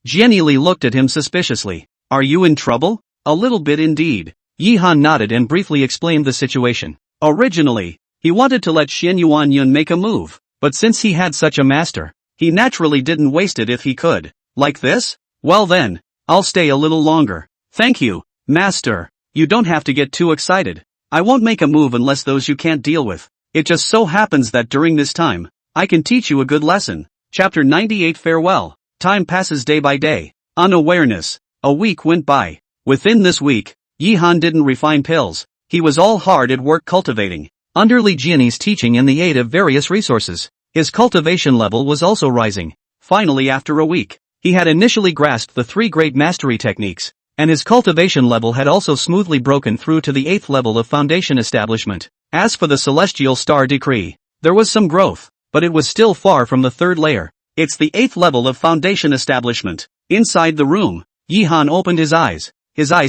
[SPEAKER 1] Jenny Li looked at him suspiciously. Are you in trouble? A little bit indeed. Yi Han nodded and briefly explained the situation. Originally, he wanted to let Xian Yuanyun make a move, but since he had such a master, he naturally didn't waste it if he could. Like this? Well then, I'll stay a little longer. Thank you, Master. You don't have to get too excited. I won't make a move unless those you can't deal with. It just so happens that during this time, I can teach you a good lesson. Chapter 98 Farewell. Time passes day by day. Unawareness. A week went by. Within this week, Yi Han didn't refine pills. He was all hard at work cultivating. Under Li Jiani's teaching and the aid of various resources, his cultivation level was also rising. Finally, after a week, he had initially grasped the 3 great mastery techniques, and his cultivation level had also smoothly broken through to the 8th level of foundation establishment. As for the celestial star decree, there was some growth, but it was still far from the 3rd layer. It's the 8th level of foundation establishment. Inside the room, Yi Han opened his eyes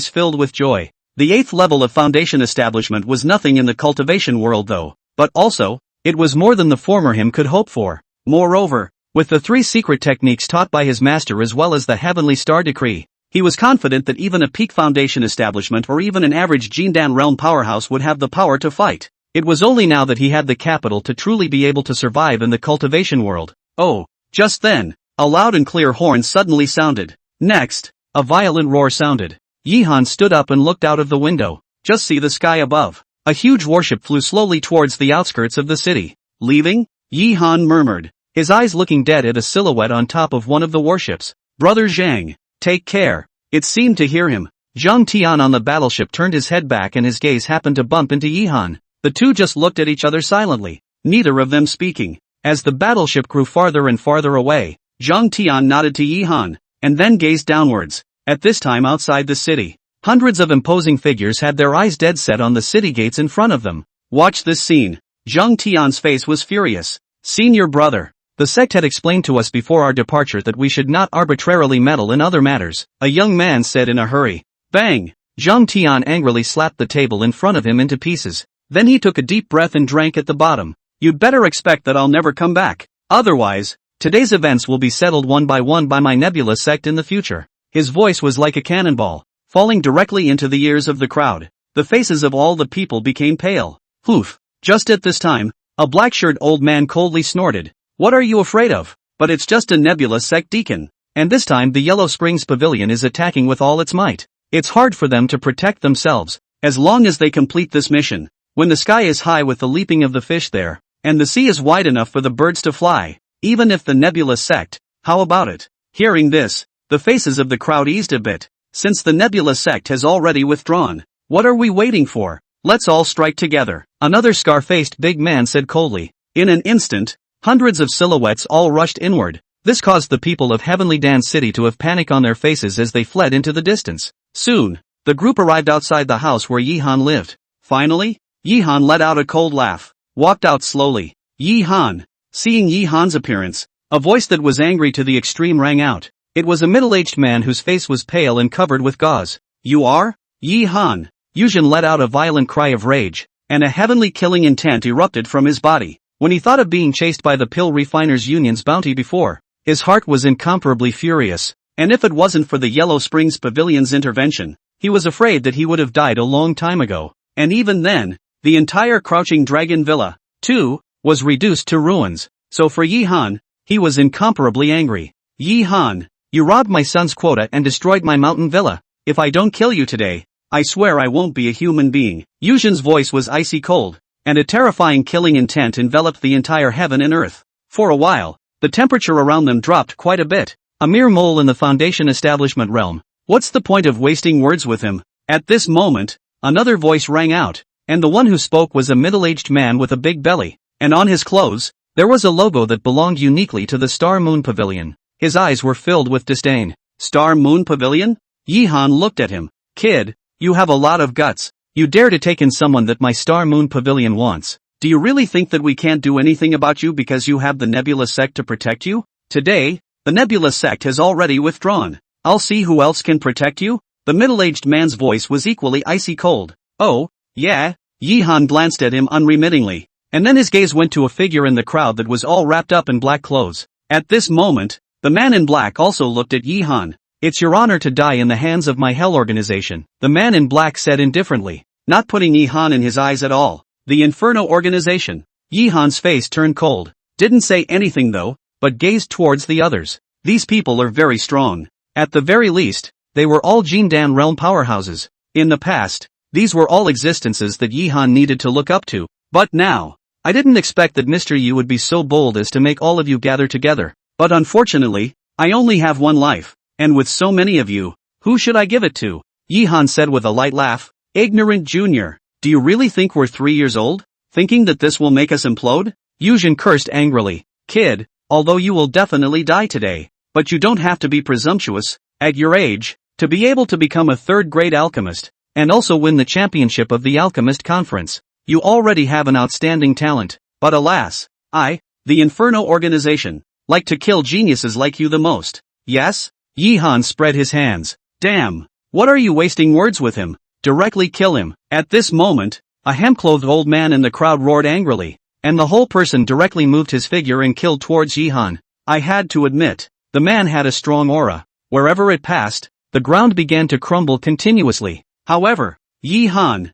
[SPEAKER 1] filled with joy. The 8th level of foundation establishment was nothing in the cultivation world though, but also, it was more than the former him could hope for. Moreover, with the 3 secret techniques taught by his master as well as the heavenly star decree, he was confident that even a peak foundation establishment or even an average Jindan realm powerhouse would have the power to fight. It was only now that he had the capital to truly be able to survive in the cultivation world. Oh, just then, a loud and clear horn suddenly sounded. Next, a violent roar sounded. Yi Han stood up and looked out of the window. Just see the sky above. A huge warship flew slowly towards the outskirts of the city. Leaving? Yi Han murmured, his eyes looking dead at a silhouette on top of one of the warships. Brother Zhang, take care. It seemed to hear him. Zhang Tian on the battleship turned his head back and his gaze happened to bump into Yi Han. The two just looked at each other silently, neither of them speaking. As the battleship grew farther and farther away, Zhang Tian nodded to Yi Han, and then gazed downwards. At this time outside the city, hundreds of imposing figures had their eyes dead set on the city gates in front of them. Watch this scene. Zhang Tian's face was furious. Senior brother. The sect had explained to us before our departure that we should not arbitrarily meddle in other matters, a young man said in a hurry. Bang! Zhang Tian angrily slapped the table in front of him into pieces. Then he took a deep breath and drank at the bottom. You'd better expect that I'll never come back. Otherwise, today's events will be settled one by my nebulous sect in the future. His voice was like a cannonball, falling directly into the ears of the crowd. The faces of all the people became pale. Poof! Just at this time, a black-shirted old man coldly snorted. What are you afraid of? But it's just a nebulous sect deacon. And this time the Yellow Springs Pavilion is attacking with all its might. It's hard for them to protect themselves, as long as they complete this mission. When the sky is high with the leaping of the fish there, and the sea is wide enough for the birds to fly, even if the nebulous sect, how about it? Hearing this, the faces of the crowd eased a bit. Since the nebulous sect has already withdrawn, what are we waiting for? Let's all strike together. Another scar-faced big man said coldly. In an instant, hundreds of silhouettes all rushed inward. This caused the people of Heavenly Dance City to have panic on their faces as they fled into the distance. Soon, the group arrived outside the house where Yi Han lived. Finally, Yi Han let out a cold laugh, walked out slowly. Yi Han. Seeing Yi Han's appearance, a voice that was angry to the extreme rang out. It was a middle-aged man whose face was pale and covered with gauze. You are? Yi Han. Yuzhen let out a violent cry of rage, and a heavenly killing intent erupted from his body. When he thought of being chased by the Pill Refiners Union's bounty before, his heart was incomparably furious, and if it wasn't for the Yellow Springs Pavilion's intervention, he was afraid that he would have died a long time ago. And even then, the entire Crouching Dragon Villa, too, was reduced to ruins. So for Yi Han, he was incomparably angry. Yi Han, you robbed my son's quota and destroyed my mountain villa. If I don't kill you today, I swear I won't be a human being. Yuzhen's voice was icy cold, and a terrifying killing intent enveloped the entire heaven and earth. For a while, the temperature around them dropped quite a bit. A mere mole in the Foundation establishment realm. What's the point of wasting words with him? At this moment, another voice rang out, and the one who spoke was a middle-aged man with a big belly, and on his clothes, there was a logo that belonged uniquely to the Star Moon Pavilion. His eyes were filled with disdain. Star Moon Pavilion? Yi Han looked at him. Kid, you have a lot of guts. You dare to take in someone that my Star Moon Pavilion wants. Do you really think that we can't do anything about you because you have the Nebula Sect to protect you? Today, the Nebula Sect has already withdrawn. I'll see who else can protect you. The middle-aged man's voice was equally icy cold. Oh, yeah? Yi Han glanced at him unremittingly, and then his gaze went to a figure in the crowd that was all wrapped up in black clothes. At this moment, the man in black also looked at Yi Han. It's your honor to die in the hands of my Hell Organization, the man in black said indifferently, not putting Yi Han in his eyes at all. The Inferno Organization. Yi Han's face turned cold. Didn't say anything though, but gazed towards the others. These people are very strong. At the very least, they were all Jindan realm powerhouses. In the past, these were all existences that Yi Han needed to look up to. But now, I didn't expect that Mr. Yu would be so bold as to make all of you gather together. But unfortunately, I only have one life. And with so many of you, who should I give it to? Yi Han said with a light laugh. Ignorant Junior. Do you really think we're 3 years old? Thinking that this will make us implode? Yuzhen cursed angrily. Kid, although you will definitely die today, but you don't have to be presumptuous, at your age, to be able to become a third-grade alchemist, and also win the championship of the Alchemist Conference. You already have an outstanding talent, but alas, the Inferno Organization, like to kill geniuses like you the most. Yes? Yi Han spread his hands. Damn, what are you wasting words with him? Directly kill him. At this moment, a hem-clothed old man in the crowd roared angrily, and the whole person directly moved his figure and killed towards Yi Han. I had to admit, the man had a strong aura. Wherever it passed, the ground began to crumble continuously. However, Yi Han,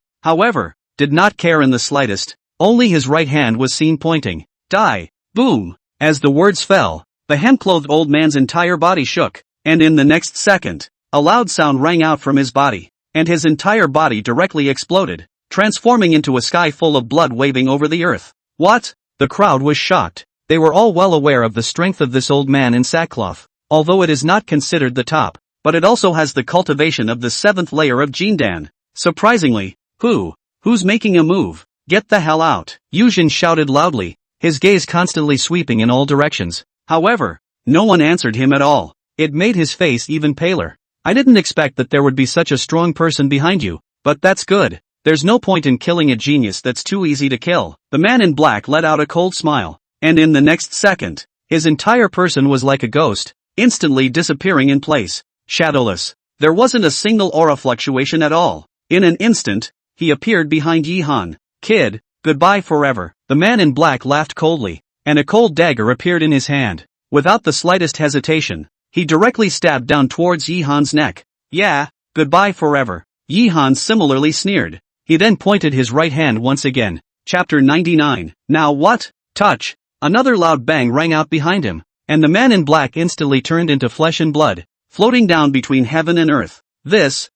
[SPEAKER 1] did not care in the slightest. Only his right hand was seen pointing. Die! Boom! As the words fell, the hem-clothed old man's entire body shook, and in the next second, a loud sound rang out from his body, and his entire body directly exploded, transforming into a sky full of blood waving over the earth. What? The crowd was shocked. They were all well aware of the strength of this old man in sackcloth, although it is not considered the top, but it also has the cultivation of the 7th layer of Jindan. Surprisingly, who's making a move? Get the hell out! Yuzhen shouted loudly, his gaze constantly sweeping in all directions. However, no one answered him at all. It made his face even paler. I didn't expect that there would be such a strong person behind you, but that's good. There's no point in killing a genius that's too easy to kill. The man in black let out a cold smile, and in the next second, his entire person was like a ghost, instantly disappearing in place, shadowless. There wasn't a single aura fluctuation at all. In an instant, he appeared behind Yihan. Kid, goodbye forever. The man in black laughed coldly, and a cold dagger appeared in his hand. Without the slightest hesitation, he directly stabbed down towards Yihan's neck. Yeah, goodbye forever. Yihan similarly sneered. He then pointed his right hand once again. Chapter 99. Now what? Touch. Another loud bang rang out behind him, and the man in black instantly turned into flesh and blood, floating down between heaven and earth. This.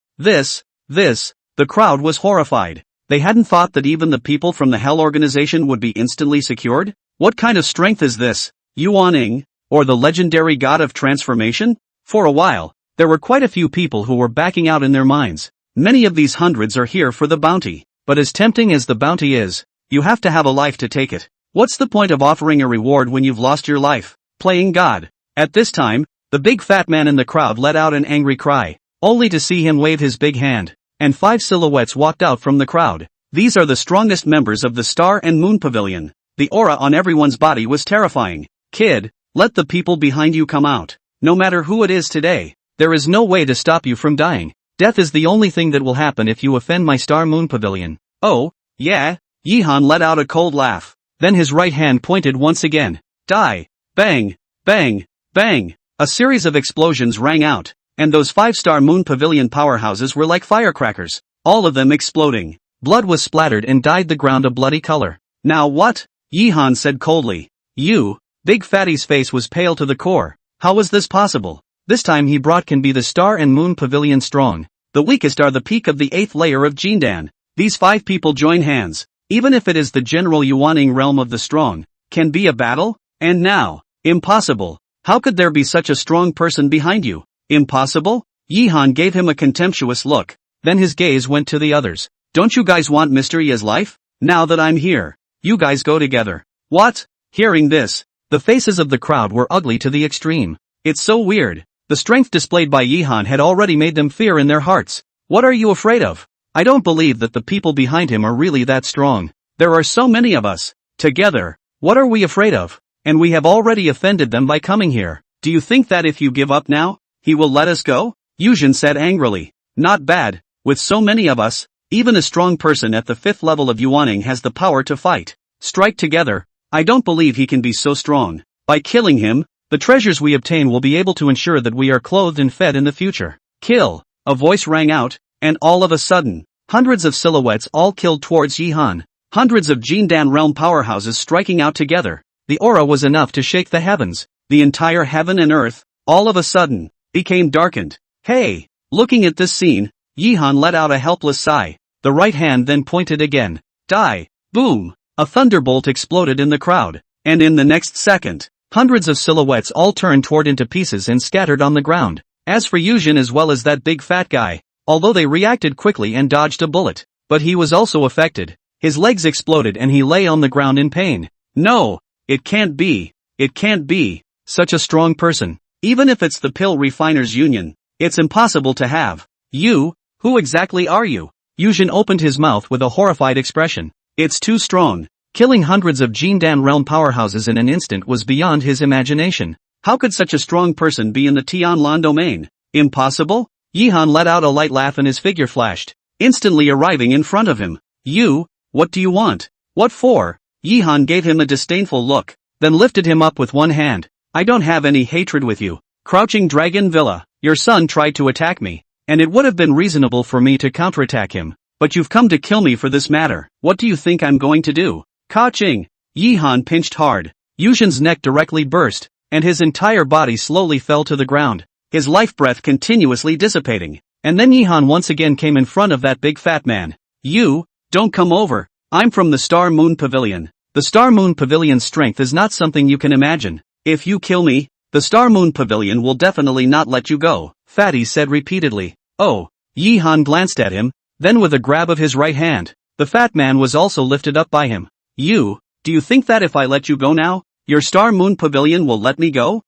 [SPEAKER 1] The crowd was horrified. They hadn't thought that even the people from the Hell organization would be instantly secured? What kind of strength is this? Yuaning, or the legendary god of transformation? For a while, there were quite a few people who were backing out in their minds. Many of these hundreds are here for the bounty, but as tempting as the bounty is, you have to have a life to take it. What's the point of offering a reward when you've lost your life? Playing God. At this time, the big fat man in the crowd let out an angry cry, only to see him wave his big hand, and 5 silhouettes walked out from the crowd. These are the strongest members of the Star and Moon Pavilion. The aura on everyone's body was terrifying. Kid, let the people behind you come out. No matter who it is today, there is no way to stop you from dying. Death is the only thing that will happen if you offend my Star Moon Pavilion. Oh, yeah? Yihan let out a cold laugh. Then his right hand pointed once again. Die. Bang. Bang. Bang. A series of explosions rang out, and those 5-star Moon Pavilion powerhouses were like firecrackers, all of them exploding. Blood was splattered and dyed the ground a bloody color. Now what? Yihan said coldly. You. Big Fatty's face was pale to the core. How was this possible? This time he brought can be the Star and Moon Pavilion strong. The weakest are the peak of the 8th layer of Jindan. These 5 people join hands. Even if it is the general Yuaning realm of the strong, can be a battle? And now, impossible. How could there be such a strong person behind you? Impossible? Yihan gave him a contemptuous look. Then his gaze went to the others. Don't you guys want mystery as life? Now that I'm here, you guys go together. What? Hearing this, the faces of the crowd were ugly to the extreme. It's so weird. The strength displayed by Yihan had already made them fear in their hearts. What are you afraid of? I don't believe that the people behind him are really that strong. There are so many of us. Together, what are we afraid of? And we have already offended them by coming here. Do you think that if you give up now, he will let us go? Yuzhen said angrily. Not bad. With so many of us, even a strong person at the 5th level of Yuaning has the power to fight. Strike together. I don't believe he can be so strong. By killing him, the treasures we obtain will be able to ensure that we are clothed and fed in the future. Kill! A voice rang out, and all of a sudden, hundreds of silhouettes all killed towards Yihan. Hundreds of Jindan realm powerhouses striking out together. The aura was enough to shake the heavens. The entire heaven and earth, all of a sudden, became darkened. Hey! Looking at this scene, Yihan let out a helpless sigh. The right hand then pointed again. Die! Boom! A thunderbolt exploded in the crowd, and in the next second, hundreds of silhouettes all turned toward into pieces and scattered on the ground. As for Yuzhen as well as that big fat guy, although they reacted quickly and dodged a bullet, but he was also affected. His legs exploded and he lay on the ground in pain. No! It can't be. It can't be. Such a strong person. Even if it's the Pill Refiners Union, it's impossible to have. You? Who exactly are you? Yuzhen opened his mouth with a horrified expression. It's too strong. Killing hundreds of Jindan realm powerhouses in an instant was beyond his imagination. How could such a strong person be in the Tianlan domain? Impossible? Yihan let out a light laugh and his figure flashed, instantly arriving in front of him. You? What do you want? What for? Yihan gave him a disdainful look, then lifted him up with one hand. I don't have any hatred with you. Crouching Dragon Villa, your son tried to attack me, and it would have been reasonable for me to counterattack him. But you've come to kill me for this matter. What do you think I'm going to do? Ka-ching! Yihan pinched hard. Yuzhen's neck directly burst, and his entire body slowly fell to the ground, his life breath continuously dissipating. And then Yihan once again came in front of that big fat man. You, don't come over. I'm from the Star Moon Pavilion. The Star Moon Pavilion's strength is not something you can imagine. If you kill me, the Star Moon Pavilion will definitely not let you go, Fatty said repeatedly. Oh, Yihan glanced at him, then with a grab of his right hand, The fat man was also lifted up by him. Do you think that if I let you go now, your Star Moon Pavilion will let me go?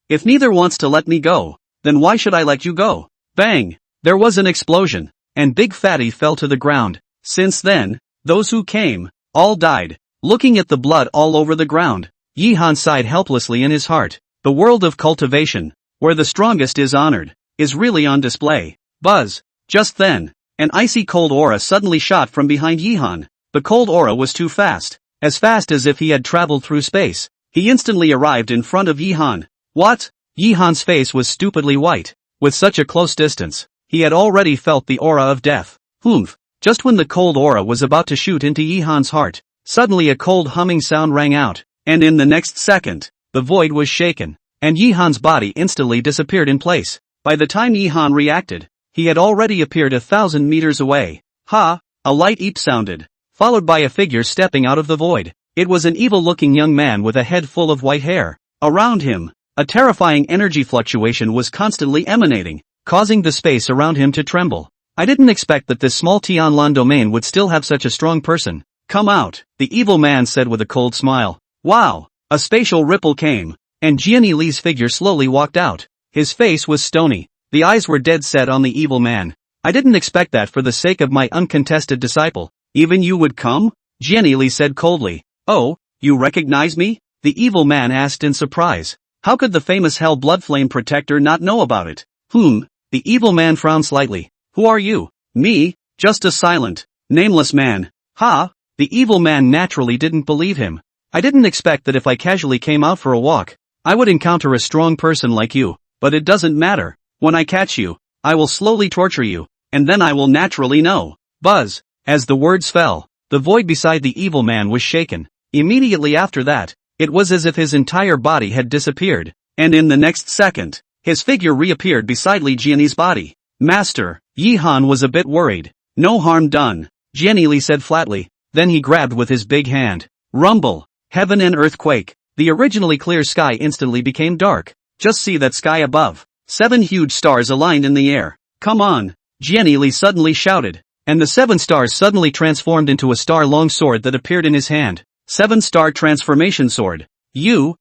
[SPEAKER 1] If neither wants to let me go, then why should I let you go? Bang! There was an explosion, and Big Fatty fell to the ground. Since then, those who came, all died. Looking at the blood all over the ground, Yihan sighed helplessly in his heart. The world of cultivation, where the strongest is honored, is really on display. Buzz! Just then, an icy cold aura suddenly shot from behind Yihan. The cold aura was too fast, as fast as if he had traveled through space. He instantly arrived in front of Yihan. What? Yihan's face was stupidly white. With such a close distance, he had already felt the aura of death. Humph! Just when the cold aura was about to shoot into Yihan's heart, suddenly a cold humming sound rang out, and in the next second, the void was shaken, and Yihan's body instantly disappeared in place. By the time Yihan reacted, he had already appeared 1,000 meters away. Ha! A light eep sounded, followed by a figure stepping out of the void. It was an evil-looking young man with a head full of white hair. Around him, a terrifying energy fluctuation was constantly emanating, causing the space around him to tremble. I didn't expect that this small Tianlan domain would still have such a strong person. Come out, the evil man said with a cold smile. Wow! A spatial ripple came, and Jianyi Li's figure slowly walked out. His face was stony, the eyes were dead set on the evil man. I didn't expect that for the sake of my uncontested disciple. Even you would come? Jianyi Li said coldly. Oh, you recognize me? The evil man asked in surprise. How could the famous Hell Bloodflame Protector not know about it? The evil man frowned slightly. Who are you? Me, just a silent, nameless man. Ha! The evil man naturally didn't believe him. I didn't expect that if I casually came out for a walk, I would encounter a strong person like you, but it doesn't matter. When I catch you, I will slowly torture you, and then I will naturally know. Buzz! As the words fell, the void beside the evil man was shaken. Immediately after that, it was as if his entire body had disappeared, and in the next second, his figure reappeared beside Li Jianyi's body. Master, Yihan was a bit worried. No harm done, Jianyi Li said flatly, then he grabbed with his big hand. Rumble, heaven and earthquake. The originally clear sky instantly became dark. Just see that sky above. 7 huge stars aligned in the air. Come on, Jianyi Li suddenly shouted, and the 7 stars suddenly transformed into a star-long sword that appeared in his hand. 7-star transformation sword. You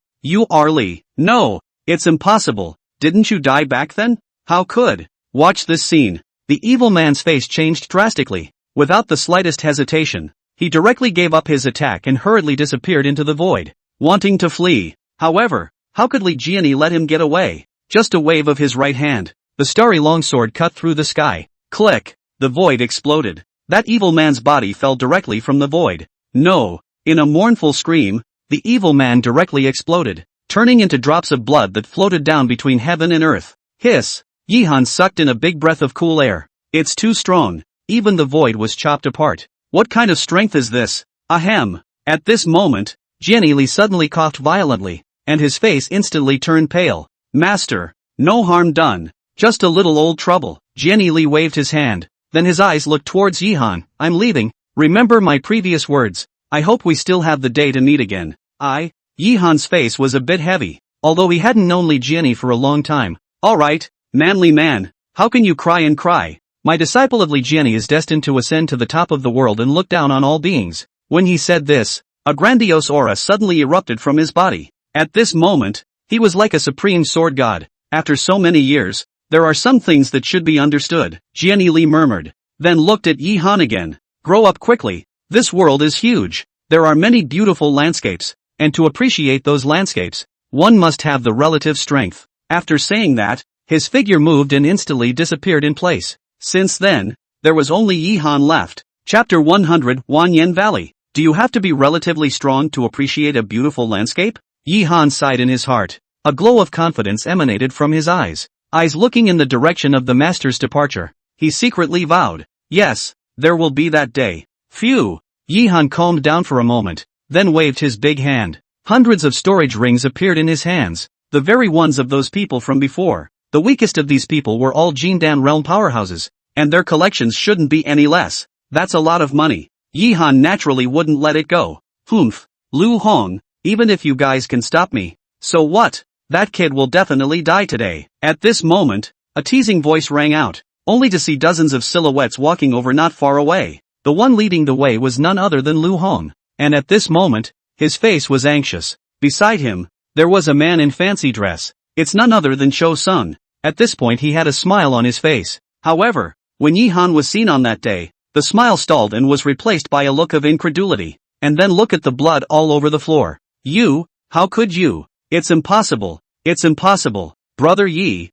[SPEAKER 1] are Li. No, it's impossible. Didn't you die back then? How could? Watch this scene. The evil man's face changed drastically. Without the slightest hesitation, he directly gave up his attack and hurriedly disappeared into the void, wanting to flee. However, how could Li Jianyi let him get away? Just a wave of his right hand, the starry longsword cut through the sky. Click! The void exploded. That evil man's body fell directly from the void. No! In a mournful scream, the evil man directly exploded, turning into drops of blood that floated down between heaven and earth. Hiss! Yihan sucked in a big breath of cool air. It's too strong. Even the void was chopped apart. What kind of strength is this? Ahem! At this moment, Jianyi Li suddenly coughed violently, and his face instantly turned pale. Master, no harm done. Just a little old trouble. Jianyi Li waved his hand, then his eyes looked towards Yihan. I'm leaving. Remember my previous words. I hope we still have the day to meet again. Yihan's face was a bit heavy, although he hadn't known Li Jianyi for a long time. Alright, manly man, how can you cry and cry? My disciple of Li Jianyi is destined to ascend to the top of the world and look down on all beings. When he said this, a grandiose aura suddenly erupted from his body. At this moment, he was like a supreme sword god. After so many years, there are some things that should be understood, Jianyi Li murmured, then looked at Yihan again. Grow up quickly. This world is huge. There are many beautiful landscapes, and to appreciate those landscapes, one must have the relative strength. After saying that, his figure moved and instantly disappeared in place. Since then, there was only Yihan left. Chapter 100 Wanyan Valley. Do you have to be relatively strong to appreciate a beautiful landscape? Yihan sighed in his heart. A glow of confidence emanated from his eyes looking in the direction of the master's departure. He secretly vowed, yes, there will be that day. Phew! Yihan calmed down for a moment, then waved his big hand. Hundreds of storage rings appeared in his hands, the very ones of those people from before. The weakest of these people were all Jindan realm powerhouses, and their collections shouldn't be any less. That's a lot of money. Yihan naturally wouldn't let it go. Humph! Lu Hong, even if you guys can stop me. So what? That kid will definitely die today. At this moment, a teasing voice rang out, only to see dozens of silhouettes walking over not far away. The one leading the way was none other than Lu Hong. And at this moment, his face was anxious. Beside him, there was a man in fancy dress. It's none other than Cho Sung. At this point he had a smile on his face. However, when Yi Han was seen on that day, the smile stalled and was replaced by a look of incredulity. And then look at the blood all over the floor. You, how could you? It's impossible. It's impossible. Brother Yi,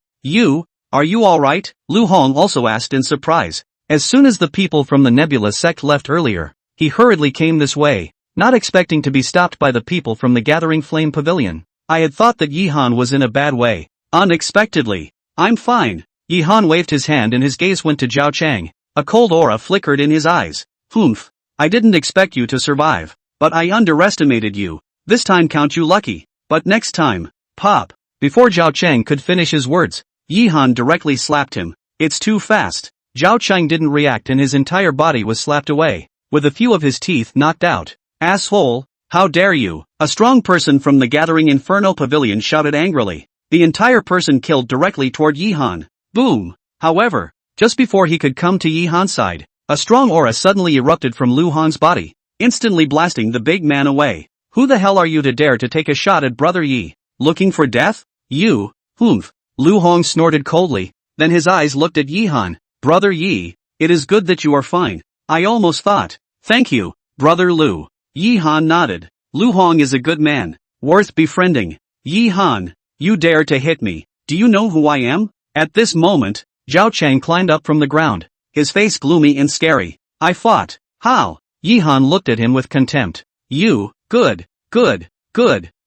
[SPEAKER 1] are you alright? Lu Hong also asked in surprise. As soon as the people from the Nebula sect left earlier, he hurriedly came this way, not expecting to be stopped by the people from the Gathering Flame Pavilion. I had thought that Yi Han was in a bad way. Unexpectedly. I'm fine. Yi Han waved his hand and his gaze went to Zhao Chang. A cold aura flickered in his eyes. Humph. I didn't expect you to survive. But I underestimated you. This time count you lucky. But next time, pop. Before Zhao Chang could finish his words, Yi Han directly slapped him. It's too fast. Zhao Chang didn't react and his entire body was slapped away, with a few of his teeth knocked out. Asshole, how dare you? A strong person from the Gathering Inferno Pavilion shouted angrily. The entire person killed directly toward Yi Han. Boom! However, just before he could come to Yi Han's side, a strong aura suddenly erupted from Lu Hong's body, instantly blasting the big man away. Who the hell are you to dare to take a shot at Brother Yi? Looking for death? You, humph. Lu Hong snorted coldly, then his eyes looked at Yi Han. Brother Yi, it is good that you are fine. I almost thought. Thank you, Brother Lu. Yi Han nodded. Lu Hong is a good man, worth befriending. Yi Han, you dare to hit me. Do you know who I am? At this moment, Zhao Chang climbed up from the ground, his face gloomy and scary. I fought. How? Yi Han looked at him with contempt. You, good.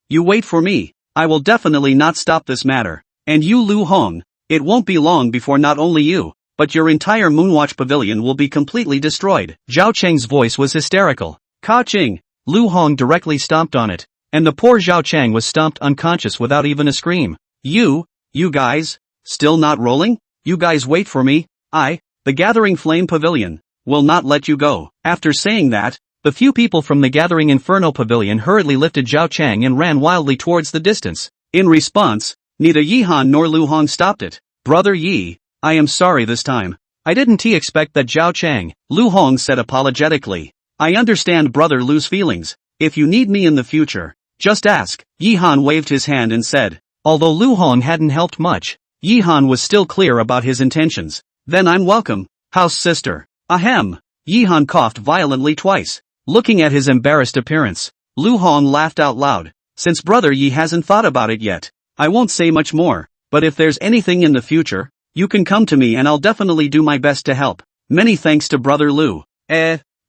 [SPEAKER 1] You wait for me. I will definitely not stop this matter. And you Lu Hong, it won't be long before not only you, but your entire Moonwatch Pavilion will be completely destroyed. Zhao Chang's voice was hysterical. Ka-ching! Lu Hong directly stomped on it, and the poor Zhao Chang was stomped unconscious without even a scream. You guys, still not rolling? You guys wait for me. The Gathering Flame Pavilion, will not let you go. After saying that, the few people from the Gathering Inferno Pavilion hurriedly lifted Zhao Chang and ran wildly towards the distance. In response, neither Yi Han nor Lu Hong stopped it. Brother Yi, I am sorry this time. I didn't expect that Zhao Chang, Lu Hong said apologetically. I understand Brother Lu's feelings. If you need me in the future, just ask. Yi Han waved his hand and said. Although Lu Hong hadn't helped much, Yi Han was still clear about his intentions. Then I'm welcome, house sister. Ahem. Yi Han coughed violently twice. Looking at his embarrassed appearance, Lu Hong laughed out loud. Since Brother Yi hasn't thought about it yet, I won't say much more, but if there's anything in the future, you can come to me and I'll definitely do my best to help. Many thanks to Brother Lu.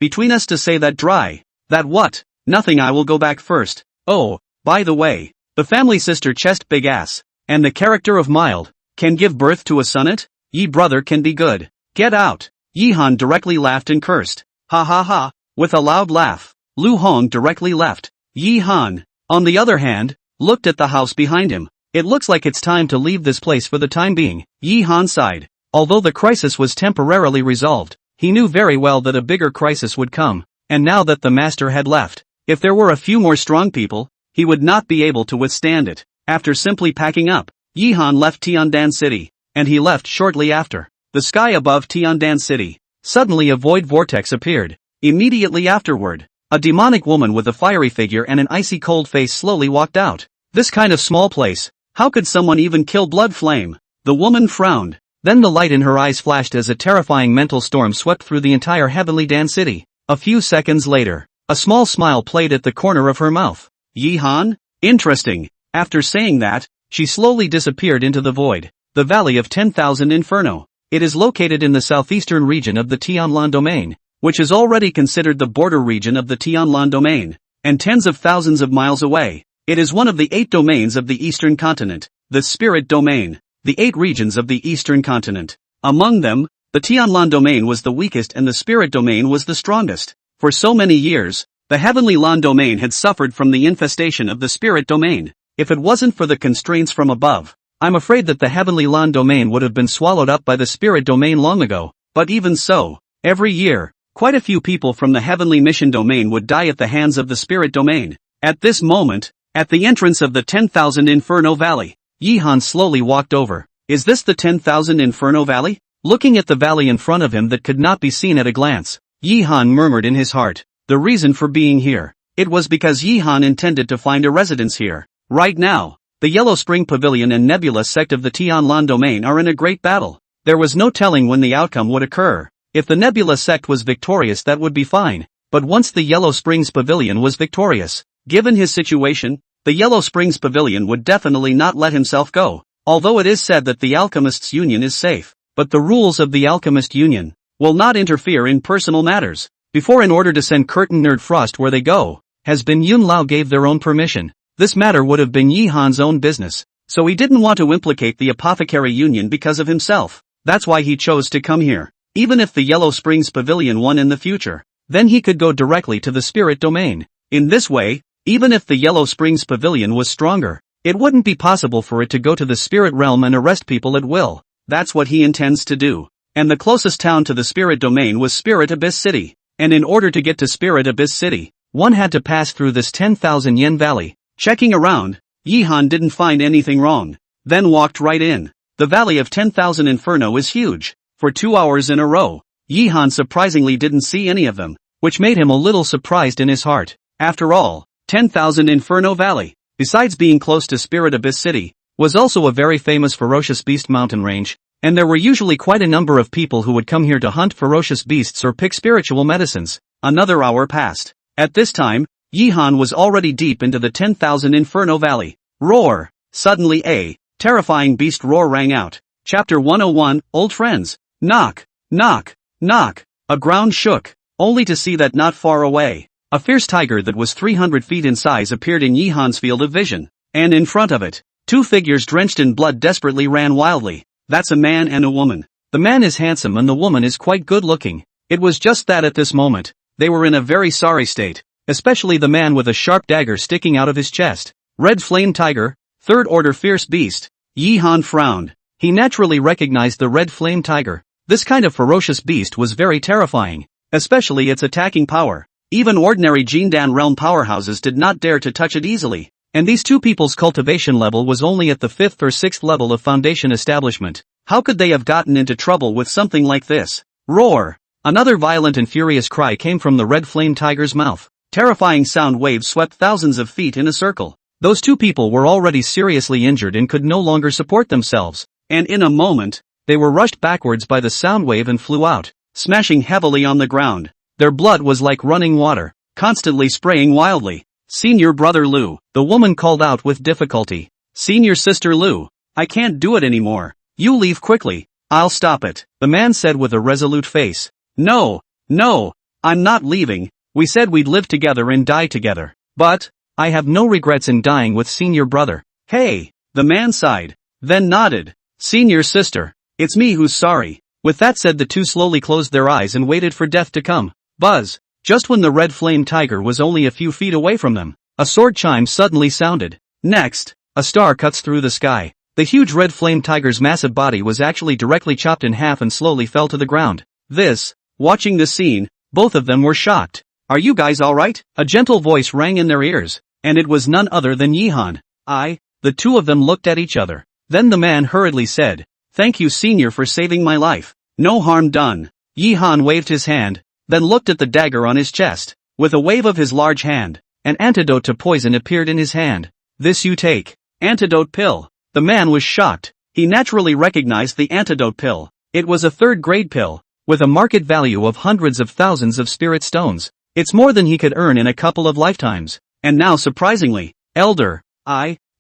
[SPEAKER 1] Between us to say that dry. That what? Nothing, I will go back first. Oh, by the way, the family sister chest big ass, and the character of mild, can give birth to a sonnet? Yi brother can be good. Get out. Yi Han directly laughed and cursed. Ha ha ha. With a loud laugh, Lu Hong directly left. Yi Han, on the other hand, looked at the house behind him. It looks like it's time to leave this place for the time being. Yi Han sighed. Although the crisis was temporarily resolved, he knew very well that a bigger crisis would come, and now that the master had left, if there were a few more strong people, he would not be able to withstand it. After simply packing up, Yi Han left Tiandan City, and he left shortly after. The sky above Tiandan City. Suddenly a void vortex appeared. Immediately afterward, a demonic woman with a fiery figure and an icy cold face slowly walked out. This kind of small place, how could someone even kill Blood Flame? The woman frowned. Then the light in her eyes flashed as a terrifying mental storm swept through the entire Heavenly Dan City. A few seconds later, a small smile played at the corner of her mouth. Yi Han? Interesting. After saying that, she slowly disappeared into the void. The Valley of 10,000 Inferno. It is located in the southeastern region of the Tianlan domain, which is already considered the border region of the Tianlan domain, and tens of thousands of miles away. It is one of the 8 domains of the eastern continent, the spirit domain, the 8 regions of the eastern continent. Among them, the Tianlan domain was the weakest and the spirit domain was the strongest. For so many years, the heavenly Lan domain had suffered from the infestation of the spirit domain. If it wasn't for the constraints from above, I'm afraid that the heavenly Lan domain would have been swallowed up by the spirit domain long ago. But even so, every year, quite a few people from the heavenly mission domain would die at the hands of the spirit domain. At this moment, at the entrance of the 10,000 Inferno Valley, Yi Han slowly walked over. Is this the 10,000 Inferno Valley? Looking at the valley in front of him that could not be seen at a glance, Yi Han murmured in his heart. The reason for being here. It was because Yi Han intended to find a residence here. Right now, the Yellow Spring Pavilion and Nebula sect of the Tianlan domain are in a great battle. There was no telling when the outcome would occur. If the Nebula sect was victorious, that would be fine. But once the Yellow Springs Pavilion was victorious, given his situation, the Yellow Springs Pavilion would definitely not let himself go. Although it is said that the Alchemists' Union is safe, but the rules of the Alchemist Union will not interfere in personal matters. Before, in order to send Curtain Nerd Frost where they go, has been Yun Lao gave their own permission. This matter would have been Yi Han's own business, so he didn't want to implicate the Apothecary Union because of himself. That's why he chose to come here. Even if the Yellow Springs Pavilion won in the future, then he could go directly to the Spirit Domain. In this way, even if the Yellow Springs Pavilion was stronger, it wouldn't be possible for it to go to the Spirit Realm and arrest people at will. That's what he intends to do. And the closest town to the Spirit Domain was Spirit Abyss City. And in order to get to Spirit Abyss City, one had to pass through this 10,000 yen valley. Checking around, Yi Han didn't find anything wrong. Then walked right in. The Valley of 10,000 Inferno is huge. For 2 hours in a row, Yi Han surprisingly didn't see any of them, which made him a little surprised in his heart. After all, 10,000 Inferno Valley, besides being close to Spirit Abyss City, was also a very famous ferocious beast mountain range, and there were usually quite a number of people who would come here to hunt ferocious beasts or pick spiritual medicines. Another hour passed. At this time, Yi Han was already deep into the 10,000 Inferno Valley. Roar! Suddenly a terrifying beast roar rang out. Chapter 101, Old Friends. Knock, knock, knock. A ground shook, only to see that not far away, a fierce tiger that was 300 feet in size appeared in Yi Han's field of vision, and in front of it, two figures drenched in blood desperately ran wildly. That's a man and a woman. The man is handsome and the woman is quite good looking. It was just that at this moment, they were in a very sorry state, especially the man with a sharp dagger sticking out of his chest. Red Flame Tiger, third order fierce beast. Yi Han frowned. He naturally recognized the Red Flame Tiger. This kind of ferocious beast was very terrifying, especially its attacking power. Even ordinary Jindan realm powerhouses did not dare to touch it easily, and these two people's cultivation level was only at the 5th or 6th level of foundation establishment. How could they have gotten into trouble with something like this? Roar! Another violent and furious cry came from the Red Flame Tiger's mouth. Terrifying sound waves swept thousands of feet in a circle. Those two people were already seriously injured and could no longer support themselves, and in a moment, they were rushed backwards by the sound wave and flew out, smashing heavily on the ground. Their blood was like running water, constantly spraying wildly. Senior brother Lu, the woman called out with difficulty. Senior sister Lu, I can't do it anymore. You leave quickly. I'll stop it, the man said with a resolute face. No, I'm not leaving. We said we'd live together and die together. But I have no regrets in dying with senior brother. Hey, the man sighed, then nodded. Senior sister, it's me who's sorry. With that said, the two slowly closed their eyes and waited for death to come. Buzz! Just when the Red Flame Tiger was only a few feet away from them, a sword chime suddenly sounded. Next, a star cuts through the sky. The huge Red Flame Tiger's massive body was actually directly chopped in half and slowly fell to the ground. Watching this scene, both of them were shocked. Are you guys alright? A gentle voice rang in their ears, and it was none other than Yi Han. The two of them looked at each other. Then the man hurriedly said, Thank you senior for saving my life. No harm done. Yi Han waved his hand, then looked at the dagger on his chest. With a wave of his large hand, an antidote to poison appeared in his hand. This you take. Antidote pill. The man was shocked. He naturally recognized the antidote pill. It was a third-grade pill, with a market value of hundreds of thousands of spirit stones. It's more than he could earn in a couple of lifetimes. And now surprisingly, Elder,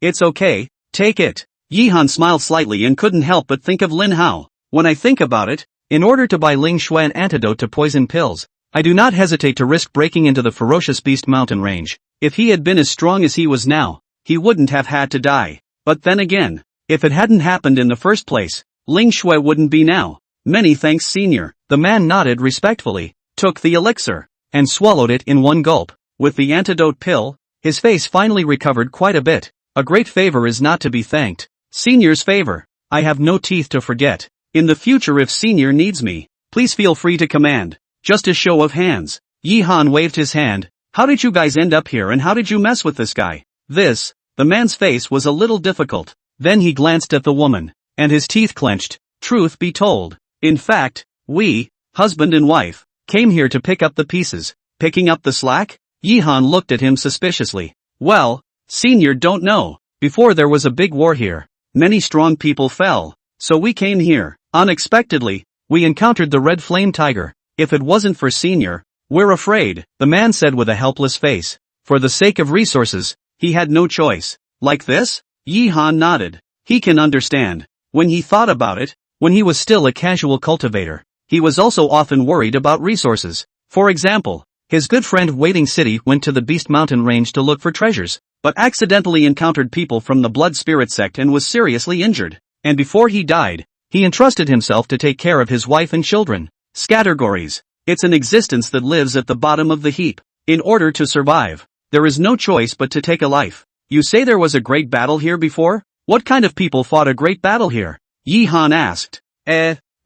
[SPEAKER 1] it's okay, take it. Yi Han smiled slightly and couldn't help but think of Lin Hao. When I think about it, in order to buy Ling Shui an antidote to poison pills, I do not hesitate to risk breaking into the ferocious beast mountain range. If he had been as strong as he was now, he wouldn't have had to die. But then again, if it hadn't happened in the first place, Ling Shui wouldn't be now. Many thanks senior. The man nodded respectfully, took the elixir, and swallowed it in one gulp. With the antidote pill, his face finally recovered quite a bit. A great favor is not to be thanked. Senior's favor. I have no teeth to forget. In the future if senior needs me, please feel free to command. Just a show of hands. Yi Han waved his hand. How did you guys end up here and how did you mess with this guy? The man's face was a little difficult. Then he glanced at the woman, and his teeth clenched. Truth be told, in fact, we, husband and wife, Came here to pick up the pieces. Picking up the slack? Yihan looked at him suspiciously. Well, senior don't know. Before there was a big war here. Many strong people fell. So we came here. Unexpectedly, we encountered the red flame tiger. If it wasn't for senior, we're afraid, the man said with a helpless face. For the sake of resources, he had no choice. Like this? Yihan nodded. He can understand. When he thought about it, when he was still a casual cultivator, he was also often worried about resources. For example, his good friend Waiting City went to the Beast Mountain range to look for treasures, but accidentally encountered people from the Blood Spirit sect and was seriously injured. And before he died, he entrusted himself to take care of his wife and children. Categories. It's an existence that lives at the bottom of the heap. In order to survive, there is no choice but to take a life. You say there was a great battle here before? What kind of people fought a great battle here? Yihan asked.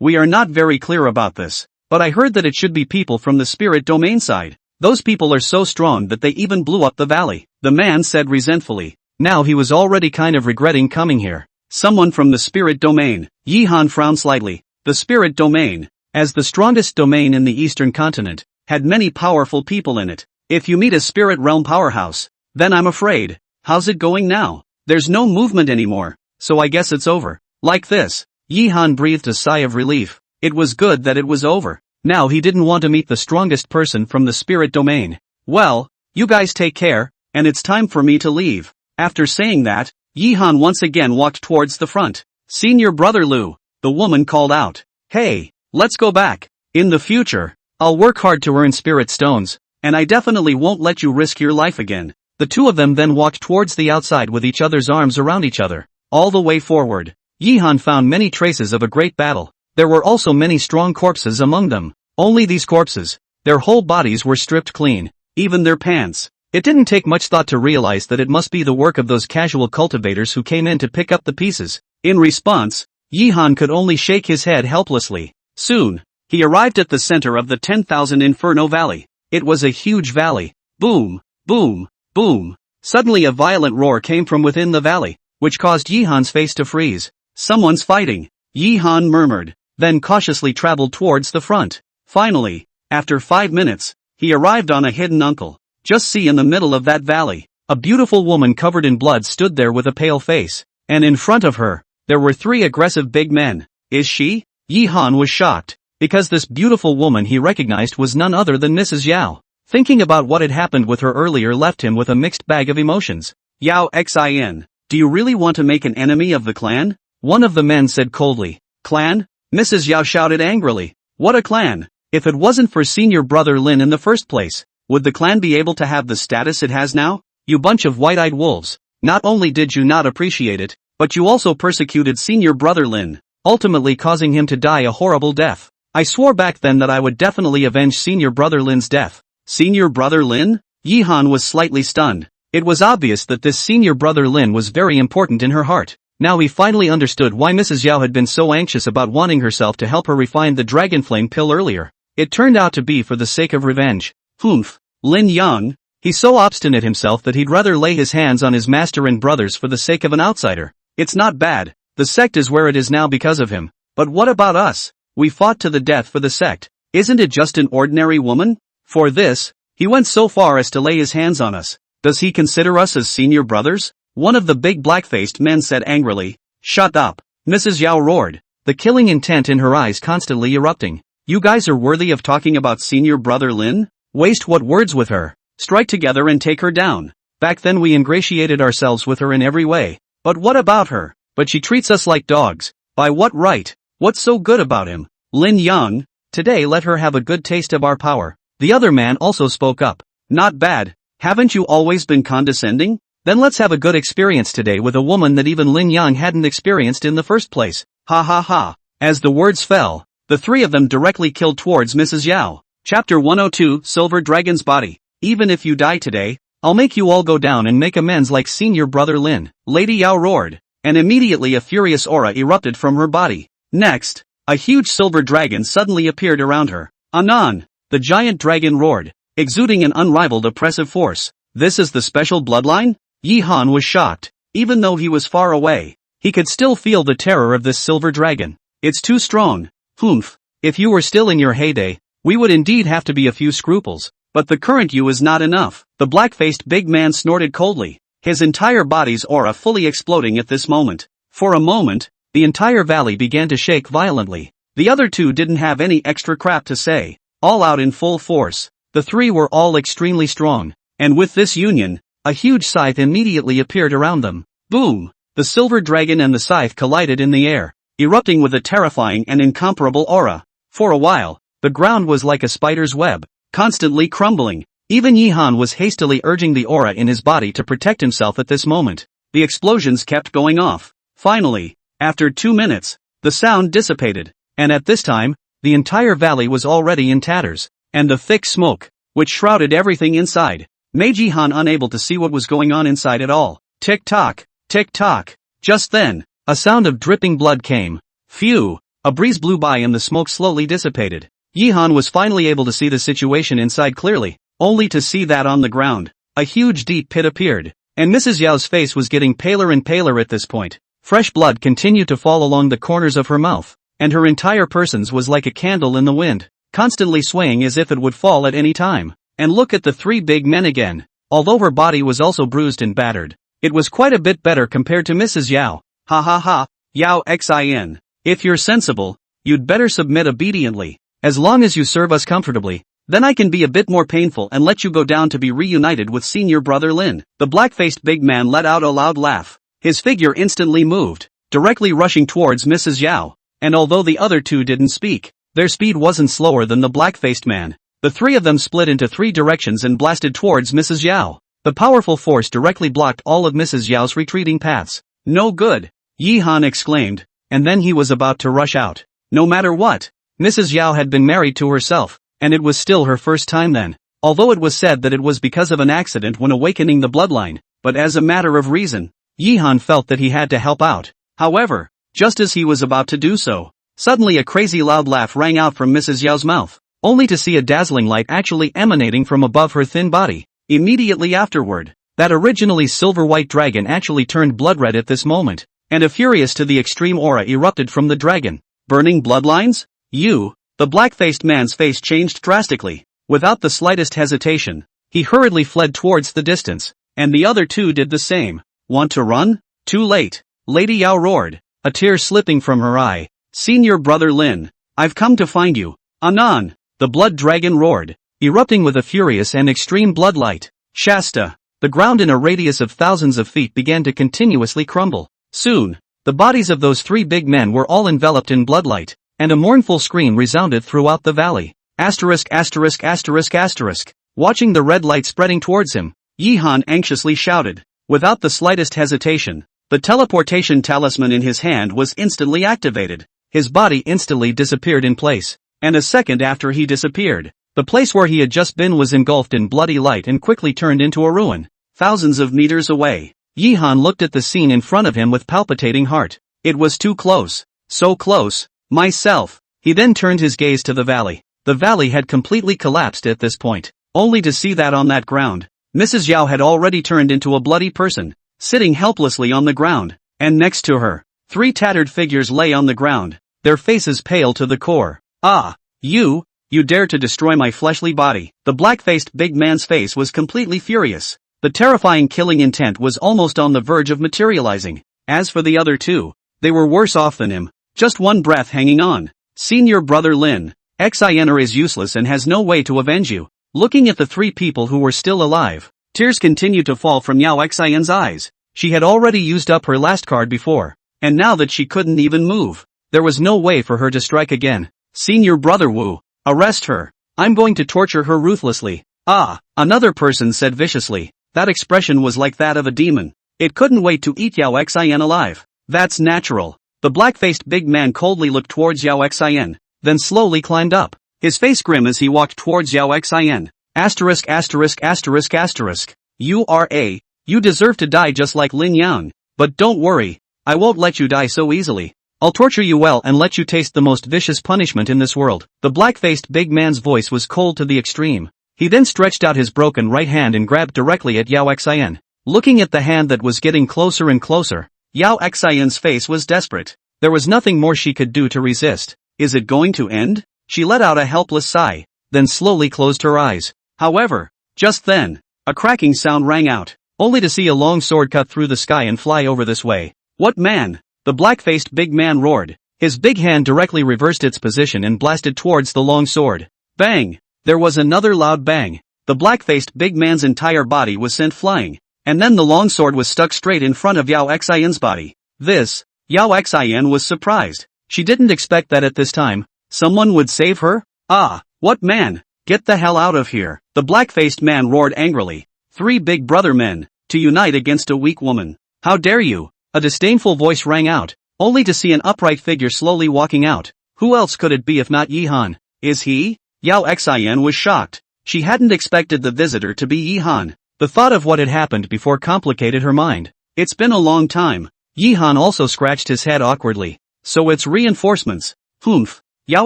[SPEAKER 1] We are not very clear about this, but I heard that it should be people from the spirit domain side. Those people are so strong that they even blew up the valley, the man said resentfully. Now he was already kind of regretting coming here. Someone from the spirit domain. Yihan frowned slightly. The spirit domain, as the strongest domain in the eastern continent, had many powerful people in it. If you meet a spirit realm powerhouse, then I'm afraid. How's it going now? There's no movement anymore, so I guess it's over. Like this. Yihan breathed a sigh of relief. It was good that it was over. Now he didn't want to meet the strongest person from the spirit domain. Well, you guys take care, and it's time for me to leave. After saying that, Yihan once again walked towards the front. Senior brother Lu, the woman called out. Hey, let's go back. In the future, I'll work hard to earn spirit stones, and I definitely won't let you risk your life again. The two of them then walked towards the outside with each other's arms around each other. All the way forward, Yihan found many traces of a great battle. There were also many strong corpses among them. Only these corpses. Their whole bodies were stripped clean, even their pants. It didn't take much thought to realize that it must be the work of those casual cultivators who came in to pick up the pieces. In response, Yihan could only shake his head helplessly. Soon, he arrived at the center of the 10,000 Inferno Valley. It was a huge valley. Boom, boom, boom. Suddenly a violent roar came from within the valley, which caused Yihan's face to freeze. Someone's fighting, Yihan murmured, then cautiously traveled towards the front. Finally, after 5 minutes, he arrived on a hidden uncle. Just see, in the middle of that valley, a beautiful woman covered in blood stood there with a pale face, and in front of her, there were 3 aggressive big men. Is she? Yihan was shocked, because this beautiful woman he recognized was none other than Mrs. Yao. Thinking about what had happened with her earlier left him with a mixed bag of emotions. Yao Xin, do you really want to make an enemy of the clan? One of the men said coldly. Clan? Mrs. Yao shouted angrily. What a clan? If it wasn't for senior brother Lin in the first place, would the clan be able to have the status it has now? You bunch of white-eyed wolves. Not only did you not appreciate it, but you also persecuted senior brother Lin, ultimately causing him to die a horrible death. I swore back then that I would definitely avenge senior brother Lin's death. Senior brother Lin? Yihan was slightly stunned. It was obvious that this senior brother Lin was very important in her heart. Now he finally understood why Mrs. Yao had been so anxious about wanting herself to help her refine the dragon flame pill earlier. It turned out to be for the sake of revenge. Humph. Lin Yang, he's so obstinate himself that he'd rather lay his hands on his master and brothers for the sake of an outsider. It's not bad. The sect is where it is now because of him. But what about us? We fought to the death for the sect. Isn't it just an ordinary woman? For this, he went so far as to lay his hands on us. Does he consider us as senior brothers? One of the big black-faced men said angrily. Shut up. Mrs. Yao roared, the killing intent in her eyes constantly erupting. You guys are worthy of talking about senior brother Lin? Waste what words with her. Strike together and take her down. Back then we ingratiated ourselves with her in every way. But what about her? But she treats us like dogs. By what right? What's so good about him? Lin Yang, today let her have a good taste of our power. The other man also spoke up. Not bad. Haven't you always been condescending? Then let's have a good experience today with a woman that even Lin Yang hadn't experienced in the first place. Ha ha ha. As the words fell, the 3 of them directly killed towards Mrs. Yao. Chapter 102, Silver Dragon's Body. Even if you die today, I'll make you all go down and make amends like senior brother Lin. Lady Yao roared, and immediately a furious aura erupted from her body. Next, a huge silver dragon suddenly appeared around her. Anon, the giant dragon roared, exuding an unrivaled oppressive force. This is the special bloodline? Yihan was shocked. Even though he was far away, he could still feel the terror of this silver dragon. It's too strong. Humph. If you were still in your heyday, We would indeed have to be a few scruples, but the current you is not enough. The black-faced big man snorted coldly, his entire body's aura fully exploding at this moment. For a moment, the entire valley began to shake violently. The other two didn't have any extra crap to say, all out in full force. The three were all extremely strong, and with this union, a huge scythe immediately appeared around them. Boom! The silver dragon and the scythe collided in the air, erupting with a terrifying and incomparable aura. For a while, the ground was like a spider's web, constantly crumbling. Even Yihan was hastily urging the aura in his body to protect himself at this moment. The explosions kept going off. Finally, after 2 minutes, the sound dissipated, and at this time, the entire valley was already in tatters, and the thick smoke, which shrouded everything inside, made Yihan unable to see what was going on inside at all. Tick-tock, tick-tock. Just then, a sound of dripping blood came. Phew! A breeze blew by and the smoke slowly dissipated. Yihan was finally able to see the situation inside clearly, only to see that on the ground, a huge deep pit appeared, and Mrs. Yao's face was getting paler and paler at this point. Fresh blood continued to fall along the corners of her mouth, and her entire person was like a candle in the wind, constantly swaying as if it would fall at any time. And look at the three big men again. Although her body was also bruised and battered, it was quite a bit better compared to Mrs. Yao. Ha ha ha, Yao Xin. If you're sensible, you'd better submit obediently. As long as you serve us comfortably, then I can be a bit more painful and let you go down to be reunited with senior brother Lin. The black-faced big man let out a loud laugh. His figure instantly moved, directly rushing towards Mrs. Yao. And although the other two didn't speak, their speed wasn't slower than the black-faced man. The three of them split into 3 directions and blasted towards Mrs. Yao. The powerful force directly blocked all of Mrs. Yao's retreating paths. No good! Yihan exclaimed, and then he was about to rush out. No matter what, Mrs. Yao had been married to herself, and it was still her first time then. Although it was said that it was because of an accident when awakening the bloodline, but as a matter of reason, Yihan felt that he had to help out. However, just as he was about to do so, suddenly a crazy loud laugh rang out from Mrs. Yao's mouth, only to see a dazzling light actually emanating from above her thin body. Immediately afterward, that originally silver-white dragon actually turned blood-red at this moment, and a furious to the extreme aura erupted from the dragon. Burning bloodlines? You! The black-faced man's face changed drastically. Without the slightest hesitation, he hurriedly fled towards the distance, and the other two did the same. Want to run? Too late. Lady Yao roared, a tear slipping from her eye. Senior brother Lin, I've come to find you. Anan! The blood dragon roared, erupting with a furious and extreme bloodlight. Shasta! The ground in a radius of thousands of feet began to continuously crumble. Soon, the bodies of those 3 big men were all enveloped in bloodlight, and a mournful scream resounded throughout the valley. Asterisk asterisk asterisk asterisk. Watching the red light spreading towards him, Yihan anxiously shouted. Without the slightest hesitation, the teleportation talisman in his hand was instantly activated. His body instantly disappeared in place, and a second after he disappeared, the place where he had just been was engulfed in bloody light and quickly turned into a ruin. Thousands of meters away, Yihan looked at the scene in front of him with palpitating heart. It was too close. So close. Myself. He then turned his gaze to the valley. The valley had completely collapsed at this point, only to see that on that ground, Mrs. Yao had already turned into a bloody person, sitting helplessly on the ground, and next to her, 3 tattered figures lay on the ground, their faces pale to the core. Ah! You dare to destroy my fleshly body. The black-faced big man's face was completely furious. The terrifying killing intent was almost on the verge of materializing. As for the other two, they were worse off than him, just one breath hanging on. Senior brother Lin, Xin is useless and has no way to avenge you. Looking at the 3 people who were still alive, tears continued to fall from Yao Xin's eyes. She had already used up her last card before, and now that she couldn't even move, there was no way for her to strike again. Senior brother Wu, arrest her. I'm going to torture her ruthlessly. Ah, another person said viciously. That expression was like that of a demon. It couldn't wait to eat Yao Xin alive. That's natural. The black-faced big man coldly looked towards Yao Xin, then slowly climbed up, his face grim as he walked towards Yao Xin. Asterisk asterisk asterisk asterisk. You deserve to die just like Lin Yang. But don't worry, I won't let you die so easily. I'll torture you well and let you taste the most vicious punishment in this world. The black-faced big man's voice was cold to the extreme. He then stretched out his broken right hand and grabbed directly at Yao Xin. Looking at the hand that was getting closer and closer, Yao Xin's face was desperate. There was nothing more she could do to resist. Is it going to end? She let out a helpless sigh. then slowly closed her eyes. However, just then, a cracking sound rang out, only to see a long sword cut through the sky and fly over this way. What man? The black-faced big man roared. His big hand directly reversed its position and blasted towards the long sword. Bang! There was another loud bang. The black-faced big man's entire body was sent flying, and then the long sword was stuck straight in front of Yao Xian's body. Yao Xian was surprised. She didn't expect that at this time, someone would save her? Ah, what man? Get the hell out of here! The black-faced man roared angrily. 3 big brother men, to unite against a weak woman. How dare you? A disdainful voice rang out, only to see an upright figure slowly walking out. Who else could it be if not Yihan? Is he? Yao Xian was shocked. She hadn't expected the visitor to be Yihan. The thought of what had happened before complicated her mind. It's been a long time. Yihan also scratched his head awkwardly. So it's reinforcements. Humph. Yao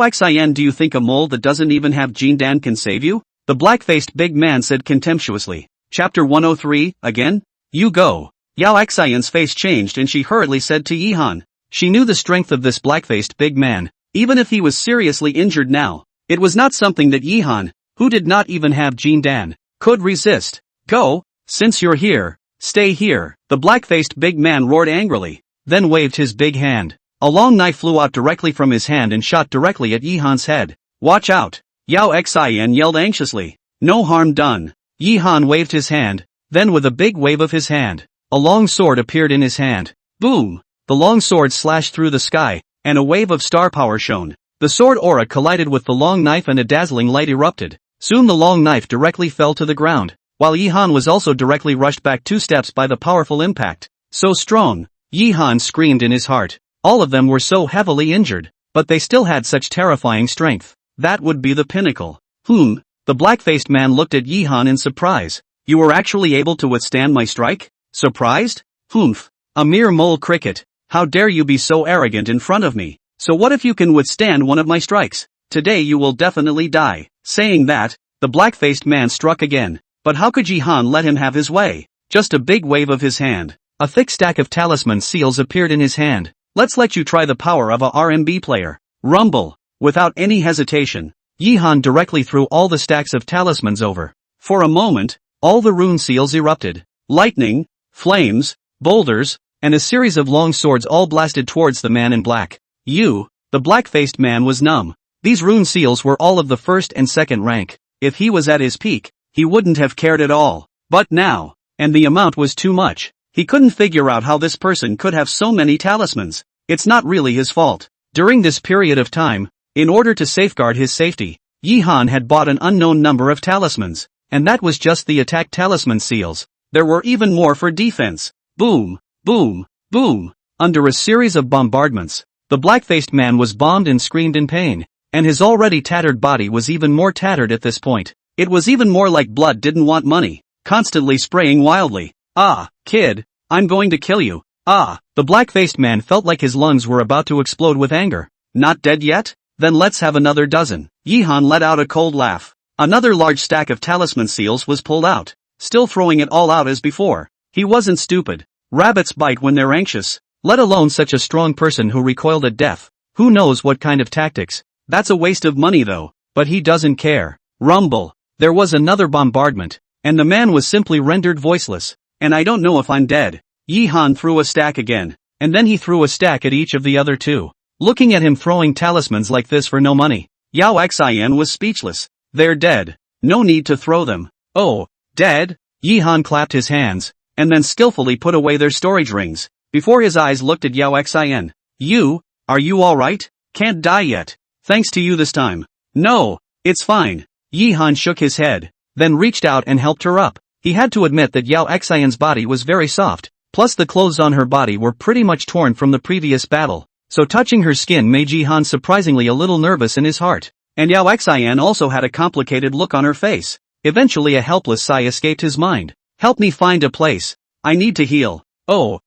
[SPEAKER 1] Xian, do you think a mole that doesn't even have Jindan can save you? The black-faced big man said contemptuously. Chapter 103, again? You go. Yao Xian's face changed and she hurriedly said to Yihan. She knew the strength of this black-faced big man, even if he was seriously injured now. It was not something that Yihan, who did not even have Jindan, could resist. Go, since you're here, stay here. The black-faced big man roared angrily, then waved his big hand. A long knife flew out directly from his hand and shot directly at Yihan's head. Watch out! Yao Xian yelled anxiously. No harm done. Yihan waved his hand, then with a big wave of his hand, a long sword appeared in his hand. Boom! The long sword slashed through the sky, and a wave of star power shone. The sword aura collided with the long knife and a dazzling light erupted. Soon the long knife directly fell to the ground, while Yihan was also directly rushed back 2 steps by the powerful impact. So strong! Yihan screamed in his heart. All of them were so heavily injured, but they still had such terrifying strength. That would be the pinnacle. The black-faced man looked at Yihan in surprise. You were actually able to withstand my strike? Surprised? A mere mole cricket. How dare you be so arrogant in front of me? So what if you can withstand one of my strikes? Today you will definitely die. Saying that, the black-faced man struck again. But how could Yihan let him have his way? Just a big wave of his hand. A thick stack of talisman seals appeared in his hand. Let's let you try the power of a RMB player. Rumble. Without any hesitation, Yihan directly threw all the stacks of talismans over. For a moment, all the rune seals erupted. Lightning, flames, boulders, and a series of long swords all blasted towards the man in black. The black-faced man was numb. These rune seals were all of the 1st and 2nd rank. If he was at his peak, he wouldn't have cared at all. But now, and the amount was too much. He couldn't figure out how this person could have so many talismans. It's not really his fault. During this period of time, in order to safeguard his safety, Yihan had bought an unknown number of talismans, and that was just the attack talisman seals. There were even more for defense. Boom, boom, boom. Under a series of bombardments, the black-faced man was bombed and screamed in pain, and his already tattered body was even more tattered at this point. It was even more like blood didn't want money, constantly spraying wildly. Ah, kid, I'm going to kill you. Ah, the black-faced man felt like his lungs were about to explode with anger. Not dead yet? Then let's have another dozen. Yihan let out a cold laugh. Another large stack of talisman seals was pulled out, still throwing it all out as before. He wasn't stupid. Rabbits bite when they're anxious, let alone such a strong person who recoiled at death. Who knows what kind of tactics? That's a waste of money though, but he doesn't care. Rumble. There was another bombardment, and the man was simply rendered voiceless. And I don't know if I'm dead. Yihan threw a stack again, and then he threw a stack at each of the other 2. Looking at him throwing talismans like this for no money, Yao Xian was speechless. They're dead. No need to throw them. Oh, dead? Yihan clapped his hands, and then skillfully put away their storage rings. Before his eyes looked at Yao Xian. Are you alright? Can't die yet. Thanks to you this time. No, it's fine. Yihan shook his head, then reached out and helped her up. He had to admit that Yao Xian's body was very soft, plus the clothes on her body were pretty much torn from the previous battle, so touching her skin made Yihan surprisingly a little nervous in his heart. And Yao Xian also had a complicated look on her face. Eventually a helpless sigh escaped his mind. Help me find a place. I need to heal. Oh,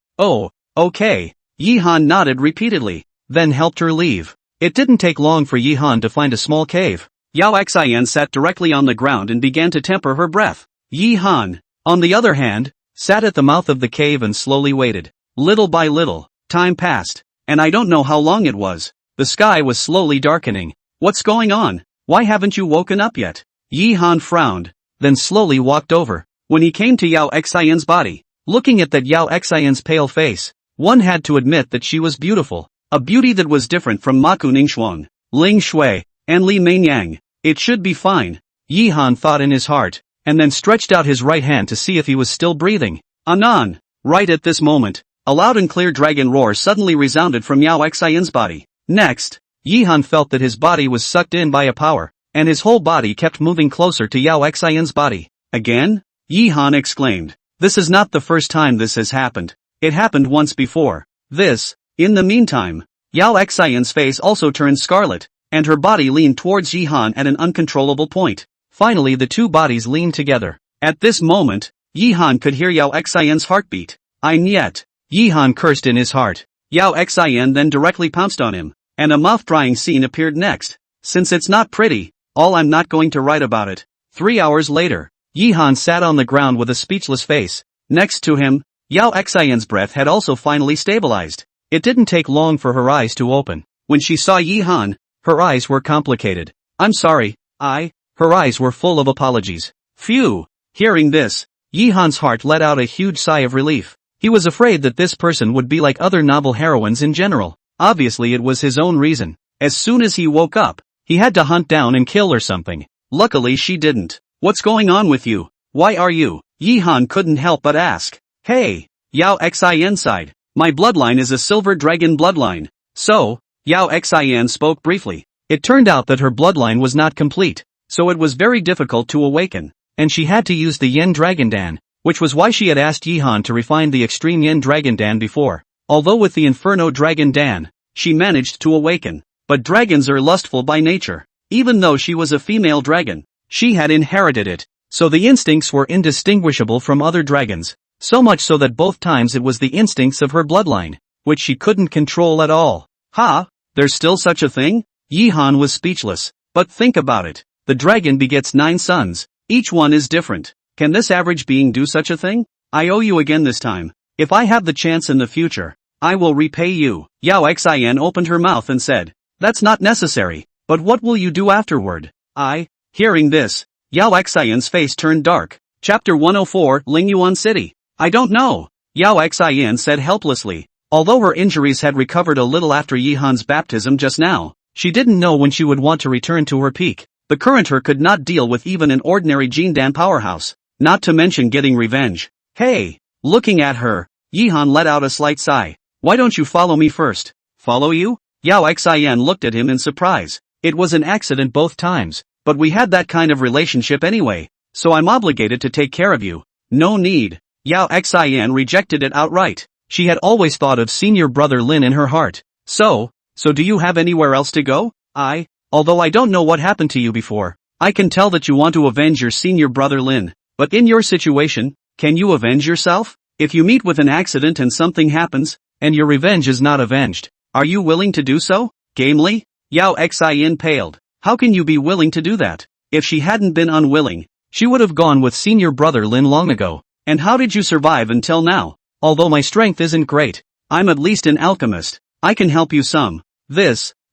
[SPEAKER 1] okay. Yihan nodded repeatedly, then helped her leave. It didn't take long for Yihan to find a small cave. Yao Xian sat directly on the ground and began to temper her breath. Yihan, on the other hand, sat at the mouth of the cave and slowly waited. Little by little, time passed, and I don't know how long it was. The sky was slowly darkening. What's going on? Why haven't you woken up yet? Yi Han frowned, then slowly walked over. When he came to Yao Xian's body, looking at that Yao Xian's pale face, one had to admit that she was beautiful. A beauty that was different from Maku Ningxuang, Ling Shui, and Li Meinyang. It should be fine, Yi Han thought in his heart, and then stretched out his right hand to see if he was still breathing. Anon! Right at this moment, a loud and clear dragon roar suddenly resounded from Yao Xian's body. Next, Yi Han felt that his body was sucked in by a power, and his whole body kept moving closer to Yao Xian's body. Again? Yi Han exclaimed. This is not the first time this has happened. It happened once before. In the meantime, Yao Xian's face also turned scarlet, and her body leaned towards Yi Han at an uncontrollable point. Finally the two bodies leaned together. At this moment, Yi Han could hear Yao Xian's heartbeat. Yet. Yi Han cursed in his heart. Yao Xian then directly pounced on him, and a mouth-drying scene appeared next. Since it's not pretty, I'm not going to write about it. 3 hours later, Yi Han sat on the ground with a speechless face. Next to him, Yao Xian's breath had also finally stabilized. It didn't take long for her eyes to open. When she saw Yi Han, her eyes were complicated. I'm sorry, her eyes were full of apologies. Phew! Hearing this, Yi Han's heart let out a huge sigh of relief. He was afraid that this person would be like other novel heroines in general. Obviously it was his own reason. As soon as he woke up, he had to hunt down and kill or something. Luckily she didn't. What's going on with you? Why are you? Yi Han couldn't help but ask. Hey! Yao Xian sighed. My bloodline is a silver dragon bloodline. So, Yao Xian spoke briefly. It turned out that her bloodline was not complete, so it was very difficult to awaken, and she had to use the Yin Dragon Dan, which was why she had asked Yi Han to refine the extreme Yin Dragon Dan before. Although with the Inferno Dragon Dan, she managed to awaken. But dragons are lustful by nature. Even though she was a female dragon, she had inherited it, so the instincts were indistinguishable from other dragons, so much so that both times it was the instincts of her bloodline, which she couldn't control at all. There's still such a thing? Yi Han was speechless. But think about it. The dragon begets 9 sons. Each one is different. Can this average being do such a thing? I owe you again this time. If I have the chance in the future, I will repay you. Yao Xian opened her mouth and said, That's not necessary, but what will you do afterward? Hearing this, Yao Xian's face turned dark. Chapter 104 Lingyuan City. I don't know, Yao Xian said helplessly. Although her injuries had recovered a little after Yi Han's baptism just now, she didn't know when she would want to return to her peak. The current her could not deal with even an ordinary Jindan powerhouse, not to mention getting revenge. Hey! Looking at her, Yi Han let out a slight sigh. Why don't you follow me first? Follow you? Yao Xian looked at him in surprise. It was an accident both times, but we had that kind of relationship anyway, so I'm obligated to take care of you. No need. Yao Xian rejected it outright. She had always thought of senior brother Lin in her heart. So do you have anywhere else to go? Although I don't know what happened to you before, I can tell that you want to avenge your senior brother Lin. But in your situation, can you avenge yourself? If you meet with an accident and something happens, and your revenge is not avenged, are you willing to do so? Gamely? Yao Xian paled. How can you be willing to do that? If she hadn't been unwilling, she would have gone with senior brother Lin long ago. And how did you survive until now? Although my strength isn't great, I'm at least an alchemist. I can help you some.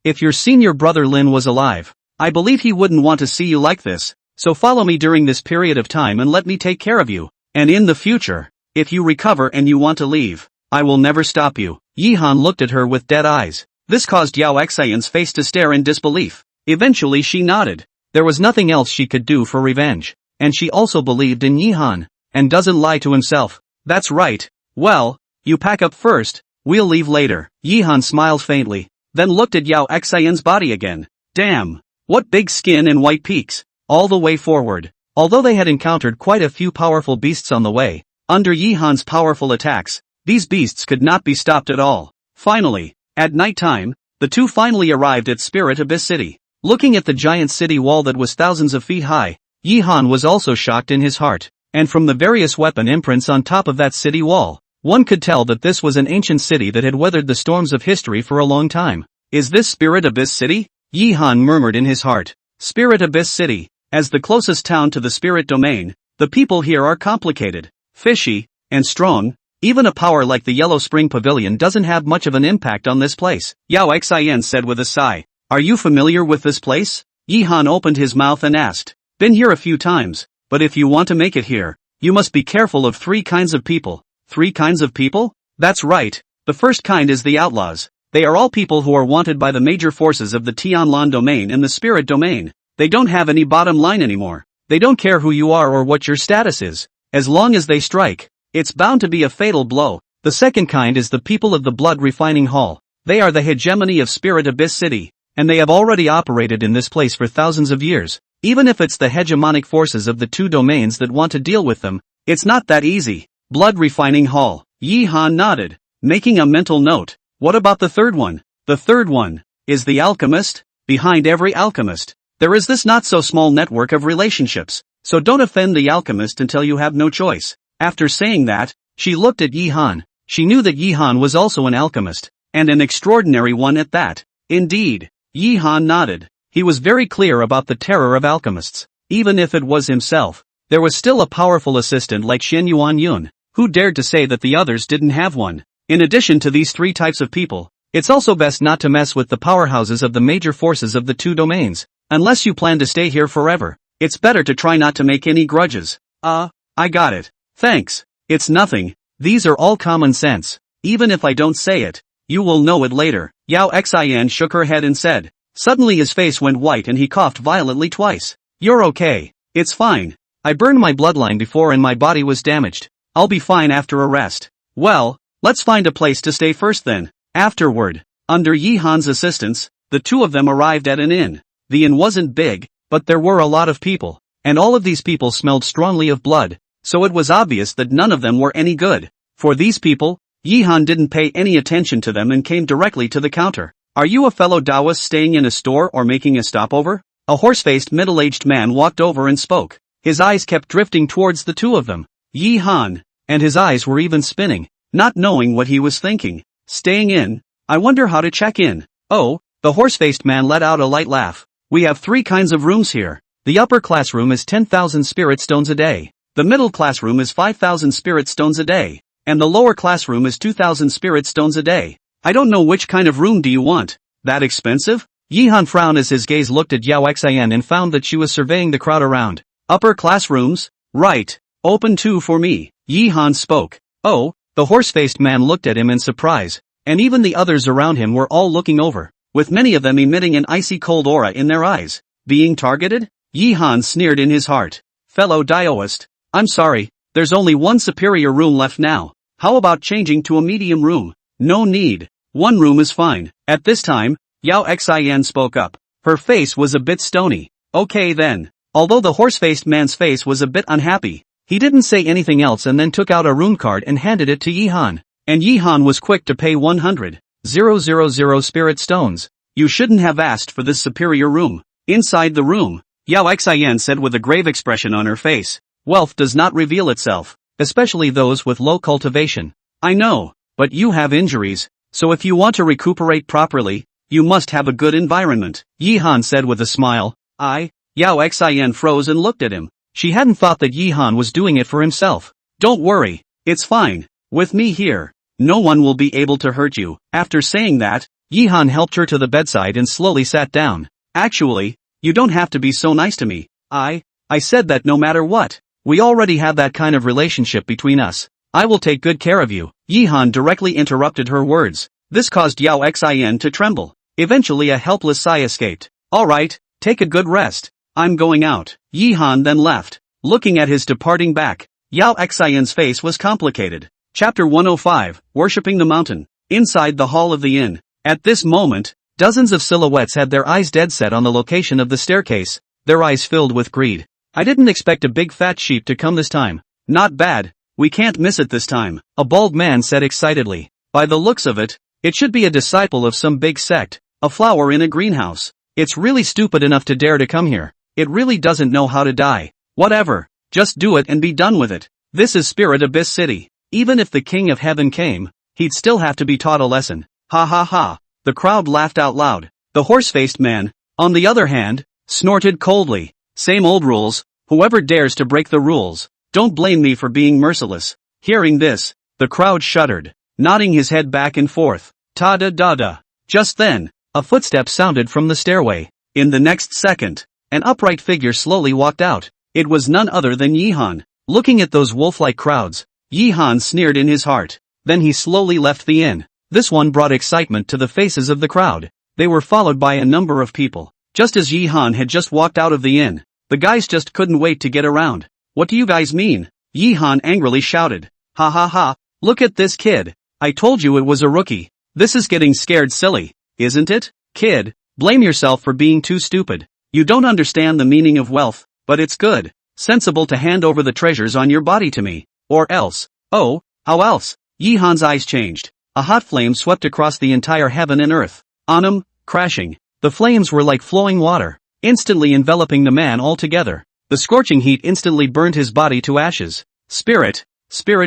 [SPEAKER 1] If your senior brother Lin was alive, I believe he wouldn't want to see you like this, so follow me during this period of time and let me take care of you. And in the future, if you recover and you want to leave, I will never stop you. Yi Han looked at her with dead eyes. This caused Yao Xian's face to stare in disbelief. Eventually she nodded. There was nothing else she could do for revenge. And she also believed in Yi Han, and doesn't lie to himself. That's right. Well, you pack up first, we'll leave later. Yi Han smiled faintly, then looked at Yao Xian's body again. Damn! What big skin and white peaks! All the way forward. Although they had encountered quite a few powerful beasts on the way, under Yi Han's powerful attacks, these beasts could not be stopped at all. Finally, at night time, the two finally arrived at Spirit Abyss City. Looking at the giant city wall that was thousands of feet high, Yi Han was also shocked in his heart. And from the various weapon imprints on top of that city wall, one could tell that this was an ancient city that had weathered the storms of history for a long time. Is this Spirit Abyss City? Yi Han murmured in his heart. Spirit Abyss City. As the closest town to the spirit domain, the people here are complicated, fishy, and strong. Even a power like the Yellow Spring Pavilion doesn't have much of an impact on this place. Yao Xian said with a sigh. Are you familiar with this place? Yi-han opened his mouth and asked, "Been here a few times, but if you want to make it here, you must be careful of 3 kinds of people." 3 kinds of people? That's right. The first kind is the outlaws. They are all people who are wanted by the major forces of the Tianlan domain and the spirit domain. They don't have any bottom line anymore. They don't care who you are or what your status is. As long as they strike, it's bound to be a fatal blow. The second kind is the people of the blood refining hall. They are the hegemony of Spirit Abyss City, and they have already operated in this place for thousands of years. Even if it's the hegemonic forces of the 2 domains that want to deal with them, it's not that easy. Blood refining hall. Yi-han nodded, making a mental note. What about the third one? The third one is the alchemist. Behind every alchemist, there is this not so small network of relationships. So don't offend the alchemist until you have no choice. After saying that, she looked at Yi-han. She knew that Yi-han was also an alchemist, and an extraordinary one at that. Indeed. Yi-han nodded. He was very clear about the terror of alchemists. Even if it was himself, there was still a powerful assistant like Shen Yuan-yun. Who dared to say that the others didn't have one? In addition to these 3 types of people, it's also best not to mess with the powerhouses of the major forces of the 2 domains. Unless you plan to stay here forever, it's better to try not to make any grudges. I got it. Thanks. It's nothing. These are all common sense. Even if I don't say it, you will know it later. Yao Xian shook her head and said. Suddenly his face went white and he coughed violently twice. You're okay. It's fine. I burned my bloodline before and my body was damaged. I'll be fine after a rest. Well, let's find a place to stay first then. Afterward, under Yi-han's assistance, the 2 of them arrived at an inn. The inn wasn't big, but there were a lot of people, and all of these people smelled strongly of blood, so it was obvious that none of them were any good. For these people, Yi-han didn't pay any attention to them and came directly to the counter. Are you a fellow Taoist staying in a store or making a stopover? A horse-faced middle-aged man walked over and spoke. His eyes kept drifting towards the 2 of them. Yi-han, and his eyes were even spinning, not knowing what he was thinking. Staying in? I wonder how to check in. Oh, the horse-faced man let out a light laugh. We have 3 kinds of rooms here. The upper class room is 10,000 spirit stones a day. The middle class room is 5,000 spirit stones a day. And the lower class room is 2,000 spirit stones a day. I don't know which kind of room do you want. That expensive? Yi-han frowned as his gaze looked at Yao Xian and found that she was surveying the crowd around. Upper class rooms? Right. Open 2 for me. Yi-han spoke. Oh, the horse-faced man looked at him in surprise, and even the others around him were all looking over, with many of them emitting an icy cold aura in their eyes. Being targeted? Yi-han sneered in his heart. Fellow daoist, I'm sorry, there's only one superior room left now. How about changing to a medium room? No need. 1 room is fine. At this time, Yao Xian spoke up. Her face was a bit stony. Okay then. Although the horse-faced man's face was a bit unhappy, he didn't say anything else and then took out a rune card and handed it to Yi-han. And Yi-han was quick to pay 100,000 spirit stones. You shouldn't have asked for this superior room. Inside the room, Yao Xian said with a grave expression on her face. Wealth does not reveal itself, especially those with low cultivation. I know, but you have injuries, so if you want to recuperate properly, you must have a good environment. Yi-han said with a smile. Yao Xian froze and looked at him. She hadn't thought that Yi-han was doing it for himself. Don't worry, it's fine. With me here, no one will be able to hurt you. After saying that, Yi-han helped her to the bedside and slowly sat down. Actually, you don't have to be so nice to me. I said that no matter what. We already have that kind of relationship between us. I will take good care of you. Yi-han directly interrupted her words. This caused Yao Xian to tremble. Eventually a helpless sigh escaped. Alright, take a good rest. I'm going out. Yi-han then left. Looking at his departing back, Yao Xian's face was complicated. Chapter 105, Worshipping the Mountain. Inside the hall of the inn. At this moment, dozens of silhouettes had their eyes dead set on the location of the staircase, their eyes filled with greed. I didn't expect a big fat sheep to come this time. Not bad. We can't miss it this time. A bald man said excitedly. By the looks of it, it should be a disciple of some big sect, a flower in a greenhouse. It's really stupid enough to dare to come here. It really doesn't know how to die. Whatever. Just do it and be done with it. This is Spirit Abyss City. Even if the King of Heaven came, he'd still have to be taught a lesson. Ha ha ha. The crowd laughed out loud. The horse-faced man, on the other hand, snorted coldly. Same old rules. Whoever dares to break the rules, don't blame me for being merciless. Hearing this, the crowd shuddered, nodding his head back and forth. Ta-da-da-da. Just then, a footstep sounded from the stairway. In the next second, an upright figure slowly walked out. It was none other than Yihan. Looking at those wolf-like crowds, Yihan sneered in his heart. Then he slowly left the inn. This one brought excitement to the faces of the crowd. They were followed by a number of people. Just as Yihan had just walked out of the inn, the guys just couldn't wait to get around. What do you guys mean? Yihan angrily shouted. Ha ha ha, look at this kid. I told you it was a rookie. This is getting scared silly, isn't it? Kid, blame yourself for being too stupid. You don't understand the meaning of wealth, but it's good, sensible to hand over the treasures on your body to me. Or else. Oh, how else? Yihan's eyes changed. A hot flame swept across the entire heaven and earth. On him, crashing. The flames were like flowing water, instantly enveloping the man altogether. The scorching heat instantly burned his body to ashes. Spirit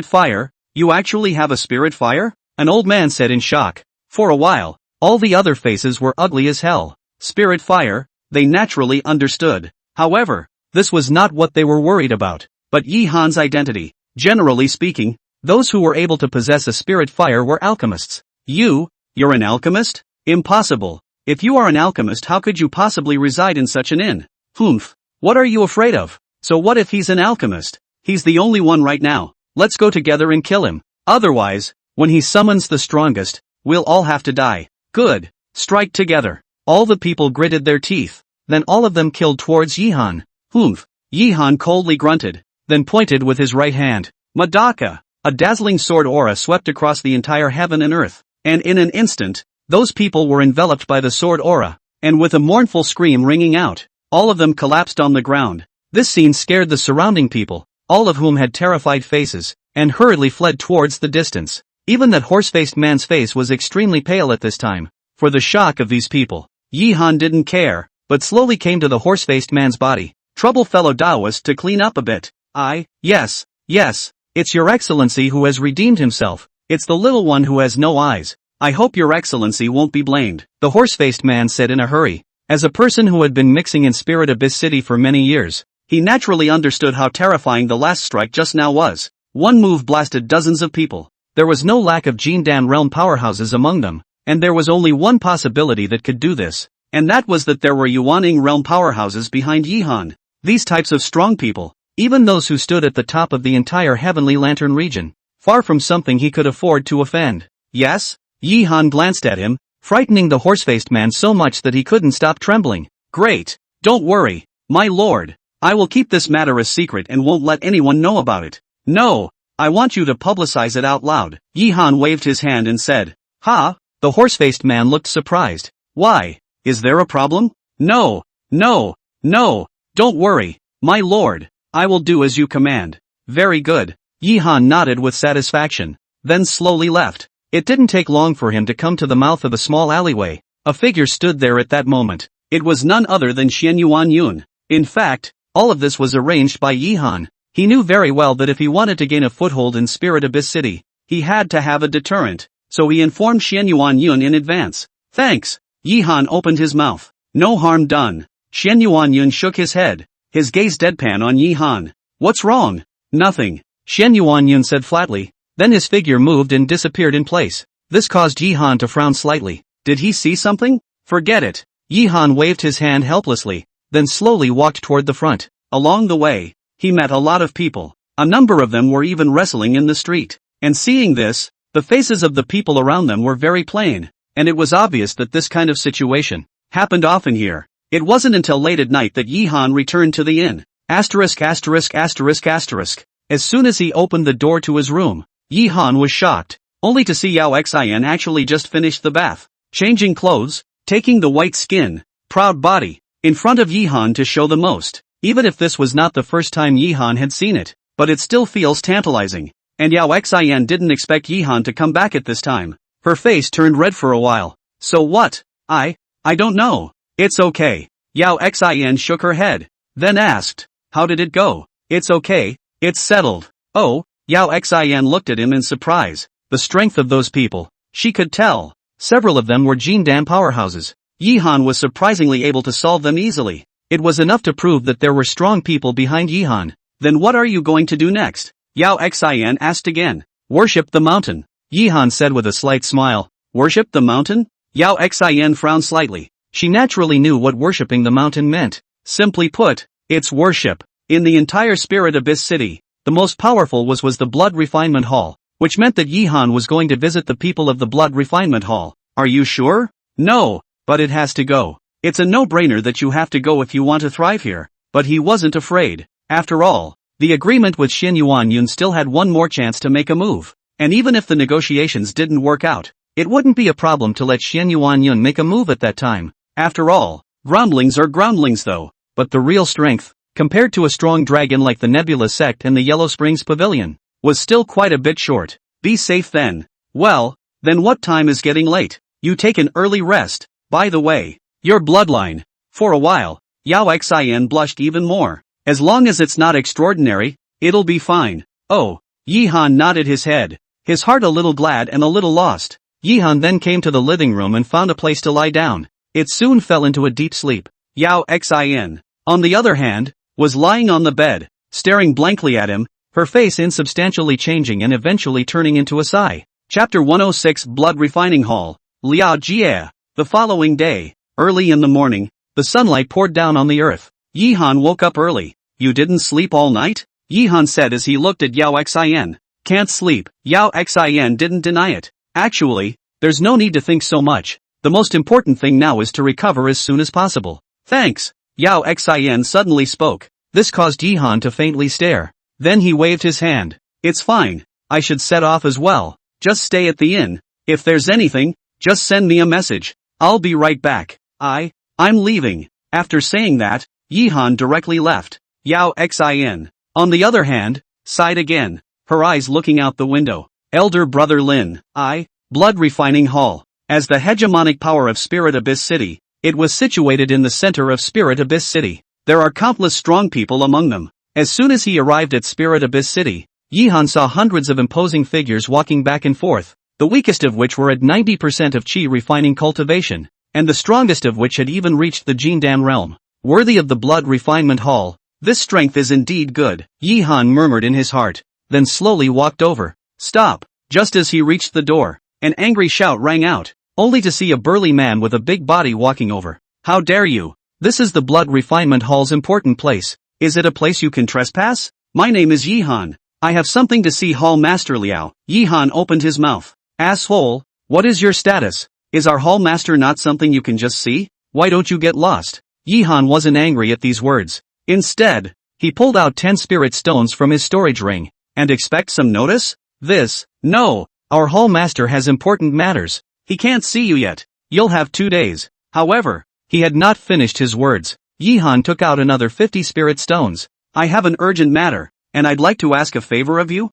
[SPEAKER 1] fire, you actually have a spirit fire? An old man said in shock. For a while, all the other faces were ugly as hell. Spirit fire, they naturally understood. However, this was not what they were worried about, but Yihan's identity. Generally speaking, those who were able to possess a spirit fire were alchemists. You're an alchemist? Impossible. If you are an alchemist, how could you possibly reside in such an inn? Humph. What are you afraid of? So what if he's an alchemist? He's the only one right now. Let's go together and kill him. Otherwise, when he summons the strongest, we'll all have to die. Good. Strike together. All the people gritted their teeth. Then all of them killed towards Yihan. Humph. Yihan coldly grunted, then pointed with his right hand. Madaka. A dazzling sword aura swept across the entire heaven and earth, and in an instant, those people were enveloped by the sword aura, and with a mournful scream ringing out, all of them collapsed on the ground. This scene scared the surrounding people, all of whom had terrified faces, and hurriedly fled towards the distance. Even that horse-faced man's face was extremely pale at this time. For the shock of these people, Yihan didn't care, but slowly came to the horse-faced man's body. Trouble fellow Daoist to clean up a bit. Yes, it's your excellency who has redeemed himself. It's the little one who has no eyes. I hope your excellency won't be blamed, the horse-faced man said in a hurry. As a person who had been mixing in Spirit Abyss City for many years, he naturally understood how terrifying the last strike just now was. One move blasted dozens of people. There was no lack of Jindan realm powerhouses among them, and there was only one possibility that could do this, and that was that there were Yuaning realm powerhouses behind Yihan. These types of strong people, even those who stood at the top of the entire Heavenly Lantern region, far from something he could afford to offend. Yes? Yihan glanced at him, frightening the horse-faced man so much that he couldn't stop trembling. Great. Don't worry, my lord. I will keep this matter a secret and won't let anyone know about it. No, I want you to publicize it out loud. Yihan waved his hand and said. Ha? The horse-faced man looked surprised. Why? Is there a problem? No. Don't worry, my lord. I will do as you command. Very good. Yihan nodded with satisfaction, then slowly left. It didn't take long for him to come to the mouth of a small alleyway. A figure stood there at that moment. It was none other than Xianyuan Yun. In fact, all of this was arranged by Yihan. He knew very well that if he wanted to gain a foothold in Spirit Abyss City, he had to have a deterrent, so he informed Xianyuan Yun in advance. Thanks. Yihan opened his mouth. No harm done. Xianyuan Yun shook his head, his gaze deadpan on Yihan. What's wrong? Nothing. Xianyuan Yun said flatly. Then his figure moved and disappeared in place. This caused Yihan to frown slightly. Did he see something? Forget it. Yihan waved his hand helplessly, then slowly walked toward the front. Along the way, he met a lot of people. A number of them were even wrestling in the street. And seeing this, the faces of the people around them were very plain, and it was obvious that this kind of situation happened often here. It wasn't until late at night that Yihan returned to the inn. As soon as he opened the door to his room, Yihan was shocked, only to see Yao Xian actually just finished the bath, changing clothes, taking the white skin, proud body, in front of Yihan to show the most. Even if this was not the first time Yihan had seen it, but it still feels tantalizing. And Yao Xian didn't expect Yihan to come back at this time. Her face turned red for a while. So what? I don't know. It's okay. Yao Xian shook her head, then asked, how did it go? It's okay, it's settled. Oh, Yao Xian looked at him in surprise. The strength of those people, she could tell. Several of them were Jindan powerhouses. Yihan was surprisingly able to solve them easily. It was enough to prove that there were strong people behind Yihan. Then what are you going to do next? Yao Xian asked again. Worship the mountain. Yihan said with a slight smile. Worship the mountain? Yao Xian frowned slightly. She naturally knew what worshipping the mountain meant. Simply put, it's worship. In the entire Spirit Abyss City, the most powerful was the Blood Refinement Hall, which meant that Yihan was going to visit the people of the Blood Refinement Hall. Are you sure? No, but it has to go. It's a no-brainer that you have to go if you want to thrive here. But he wasn't afraid. After all, the agreement with Xin Yuanyun still had one more chance to make a move. And even if the negotiations didn't work out, it wouldn't be a problem to let Xin Yuanyun make a move at that time. After all, groundlings are groundlings though. But the real strength, compared to a strong dragon like the Nebula sect and the Yellow Springs Pavilion, was still quite a bit short. Be safe then. Well, then what time is getting late? You take an early rest. By the way, your bloodline. For a while, Yao Xian blushed even more. As long as it's not extraordinary, it'll be fine. Oh, Yihan nodded his head, his heart a little glad and a little lost. Yihan then came to the living room and found a place to lie down. It soon fell into a deep sleep. Yao Xian, on the other hand, was lying on the bed, staring blankly at him, her face insubstantially changing and eventually turning into a sigh. Chapter 106 Blood Refining Hall. Liao Jie. The following day, early in the morning, the sunlight poured down on the earth. Yihan woke up early. You didn't sleep all night? Yihan said as he looked at Yao Xian. Can't sleep. Yao Xian didn't deny it. Actually, there's no need to think so much. The most important thing now is to recover as soon as possible. Thanks. Yao Xian suddenly spoke. This caused Yihan to faintly stare. Then he waved his hand. It's fine. I should set off as well. Just stay at the inn. If there's anything, just send me a message. I'll be right back. I'm leaving. After saying that, Yihan directly left. Yao Xian, on the other hand, sighed again, her eyes looking out the window. Elder brother Lin. Blood Refining Hall. As the hegemonic power of Spirit Abyss City, it was situated in the center of Spirit Abyss City. There are countless strong people among them. As soon as he arrived at Spirit Abyss City, Yihan saw hundreds of imposing figures walking back and forth, the weakest of which were at 90% of Qi refining cultivation, and the strongest of which had even reached the Jindan realm. Worthy of the Blood Refinement Hall, this strength is indeed good, Yihan murmured in his heart, then slowly walked over. Stop! Just as he reached the door, an angry shout rang out, only to see a burly man with a big body walking over. How dare you! This is the Blood Refinement Hall's important place. Is it a place you can trespass? My name is Yihan. I have something to see Hall Master Liao. Yihan opened his mouth. Asshole, what is your status? Is our Hall Master not something you can just see? Why don't you get lost? Yihan wasn't angry at these words. Instead, he pulled out 10 spirit stones from his storage ring. And expect some notice? No, our Hall Master has important matters. He can't see you yet. You'll have 2 days. However, he had not finished his words. Yihan took out another 50 spirit stones. I have an urgent matter, and I'd like to ask a favor of you.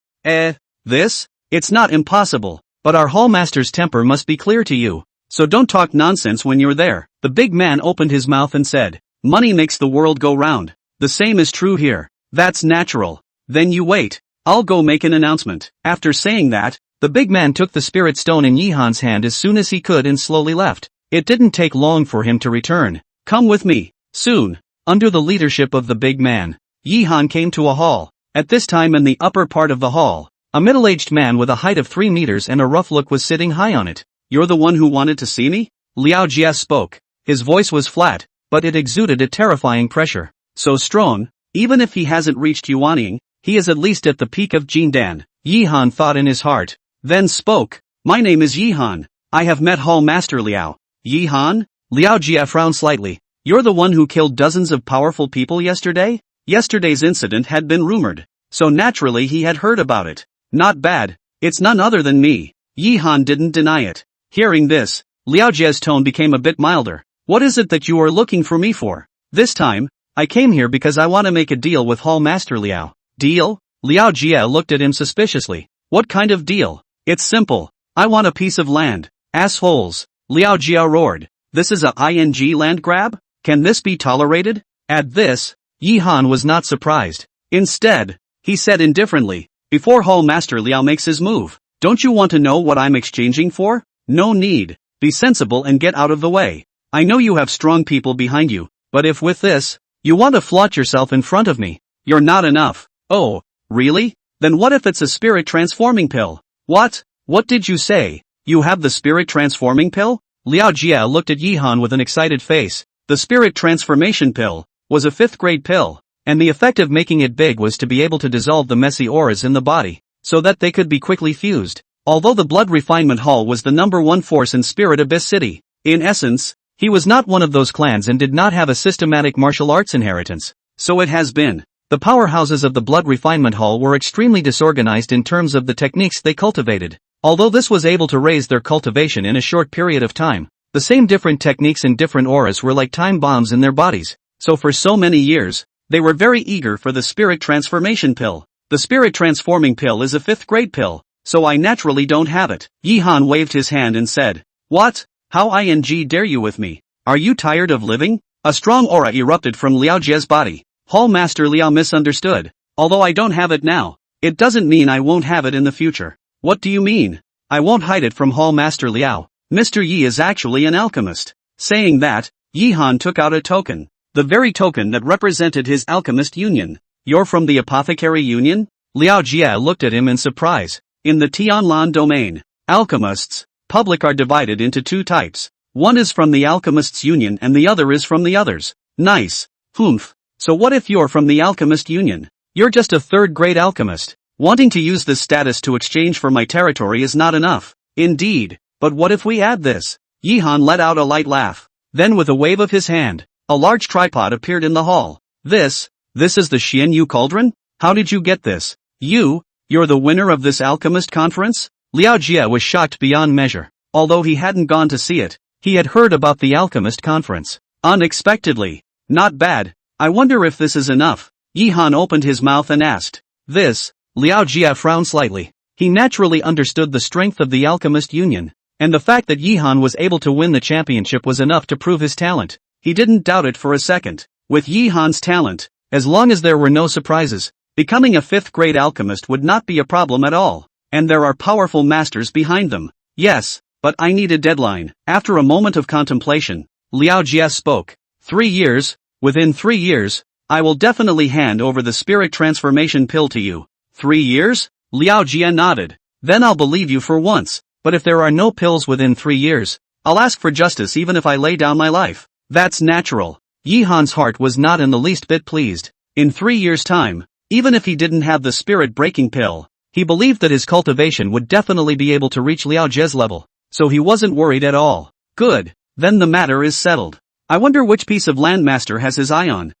[SPEAKER 1] This? It's not impossible, but our Hall Master's temper must be clear to you. So don't talk nonsense when you're there. The big man opened his mouth and said, money makes the world go round. The same is true here. That's natural. Then you wait. I'll go make an announcement. After saying that, the big man took the spirit stone in Yihan's hand as soon as he could and slowly left. It didn't take long for him to return. Come with me. Soon, under the leadership of the big man, Yihan came to a hall. At this time in the upper part of the hall, a middle-aged man with a height of 3 meters and a rough look was sitting high on it. You're the one who wanted to see me? Liao Jie spoke. His voice was flat, but it exuded a terrifying pressure. So strong, even if he hasn't reached Yuanying, he is at least at the peak of Jindan. Yihan thought in his heart, then spoke. My name is Yihan. I have met Hall Master Liao. Yihan? Liao Jie frowned slightly. You're the one who killed dozens of powerful people yesterday? Yesterday's incident had been rumored, so naturally he had heard about it. Not bad. It's none other than me. Yihan didn't deny it. Hearing this, Liao Jie's tone became a bit milder. What is it that you are looking for me for? This time, I came here because I want to make a deal with Hall Master Liao. Deal? Liao Jie looked at him suspiciously. What kind of deal? It's simple. I want a piece of land. Assholes. Liao Jie roared. This is a ing land grab? Can this be tolerated? At this, Yihan was not surprised. Instead, he said indifferently, before Hall Master Liao makes his move, don't you want to know what I'm exchanging for? No need. Be sensible and get out of the way. I know you have strong people behind you, but if with this, you want to flaunt yourself in front of me, you're not enough. Oh, really? Then what if it's a spirit transforming pill? What? What did you say? You have the spirit transforming pill? Liao Jie looked at Yi Han with an excited face. The spirit transformation pill was a 5th grade pill, and the effect of making it big was to be able to dissolve the messy auras in the body, so that they could be quickly fused. Although the Blood Refinement Hall was the #1 force in Spirit Abyss City, in essence, he was not one of those clans and did not have a systematic martial arts inheritance. So it has been. The powerhouses of the Blood Refinement Hall were extremely disorganized in terms of the techniques they cultivated. Although this was able to raise their cultivation in a short period of time, the same different techniques and different auras were like time bombs in their bodies. So for so many years, they were very eager for the spirit transformation pill. The spirit transforming pill is a 5th grade pill, so I naturally don't have it. Yi Han waved his hand and said, "What? How ing dare you with me? Are you tired of living?" A strong aura erupted from Liao Jie's body. Hall Master Liao misunderstood. "Although I don't have it now, it doesn't mean I won't have it in the future." "What do you mean?" "I won't hide it from Hall Master Liao. Mr. Yi is actually an alchemist." Saying that, Yi Han took out a token. The very token that represented his alchemist union. "You're from the apothecary union?" Liao Jie looked at him in surprise. In the Tianlan domain, alchemists, public are divided into 2 types. One is from the alchemists union and the other is from the others. Nice. Humph. So what if you're from the alchemist union? You're just a 3rd grade alchemist. Wanting to use this status to exchange for my territory is not enough. Indeed. But what if we add this? Yi Han let out a light laugh. Then with a wave of his hand, a large tripod appeared in the hall. This is the Xian Yu cauldron? How did you get this? You're the winner of this alchemist conference? Liao Jie was shocked beyond measure. Although he hadn't gone to see it, he had heard about the alchemist conference. Unexpectedly. Not bad. I wonder if this is enough. Yi Han opened his mouth and asked. This? Liao Jie frowned slightly. He naturally understood the strength of the alchemist union, and the fact that Yi Han was able to win the championship was enough to prove his talent. He didn't doubt it for a second. With Yi Han's talent, as long as there were no surprises, becoming a 5th grade alchemist would not be a problem at all. And there are powerful masters behind them. Yes, but I need a deadline. After a moment of contemplation, Liao Jie spoke. 3 years. Within 3 years, I will definitely hand over the spirit transformation pill to you. 3 years? Liao Jie nodded. Then I'll believe you for once. But if there are no pills within 3 years, I'll ask for justice even if I lay down my life. That's natural. Yi Han's heart was not in the least bit pleased. In 3 years' time, even if he didn't have the spirit-breaking pill, he believed that his cultivation would definitely be able to reach Liao Jie's level, so he wasn't worried at all. Good. Then the matter is settled. I wonder which piece of land Master has his eye on.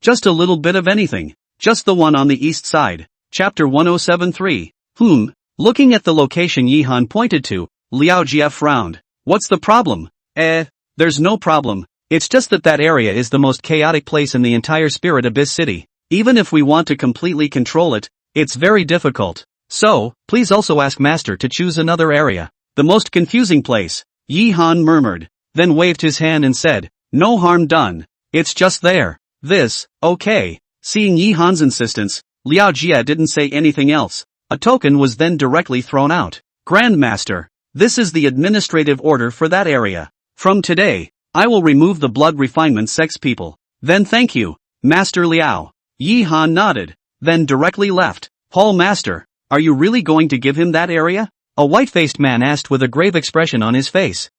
[SPEAKER 1] Just a little bit of anything. Just the one on the east side. Chapter 1073. Looking at the location Yi Han pointed to, Liao Jie frowned. What's the problem? There's no problem. It's just that area is the most chaotic place in the entire Spirit Abyss City. Even if we want to completely control it, it's very difficult. So, please also ask Master to choose another area. The most confusing place, Yi Han murmured, then waved his hand and said, no harm done. It's just there. Okay. Seeing Yi Han's insistence, Liao Jie didn't say anything else. A token was then directly thrown out. Grandmaster, this is the administrative order for that area. From today, I will remove the blood refinement sex people. Then thank you, Master Liao. Yi Han nodded, then directly left. Hall Master, are you really going to give him that area? A white-faced man asked with a grave expression on his face.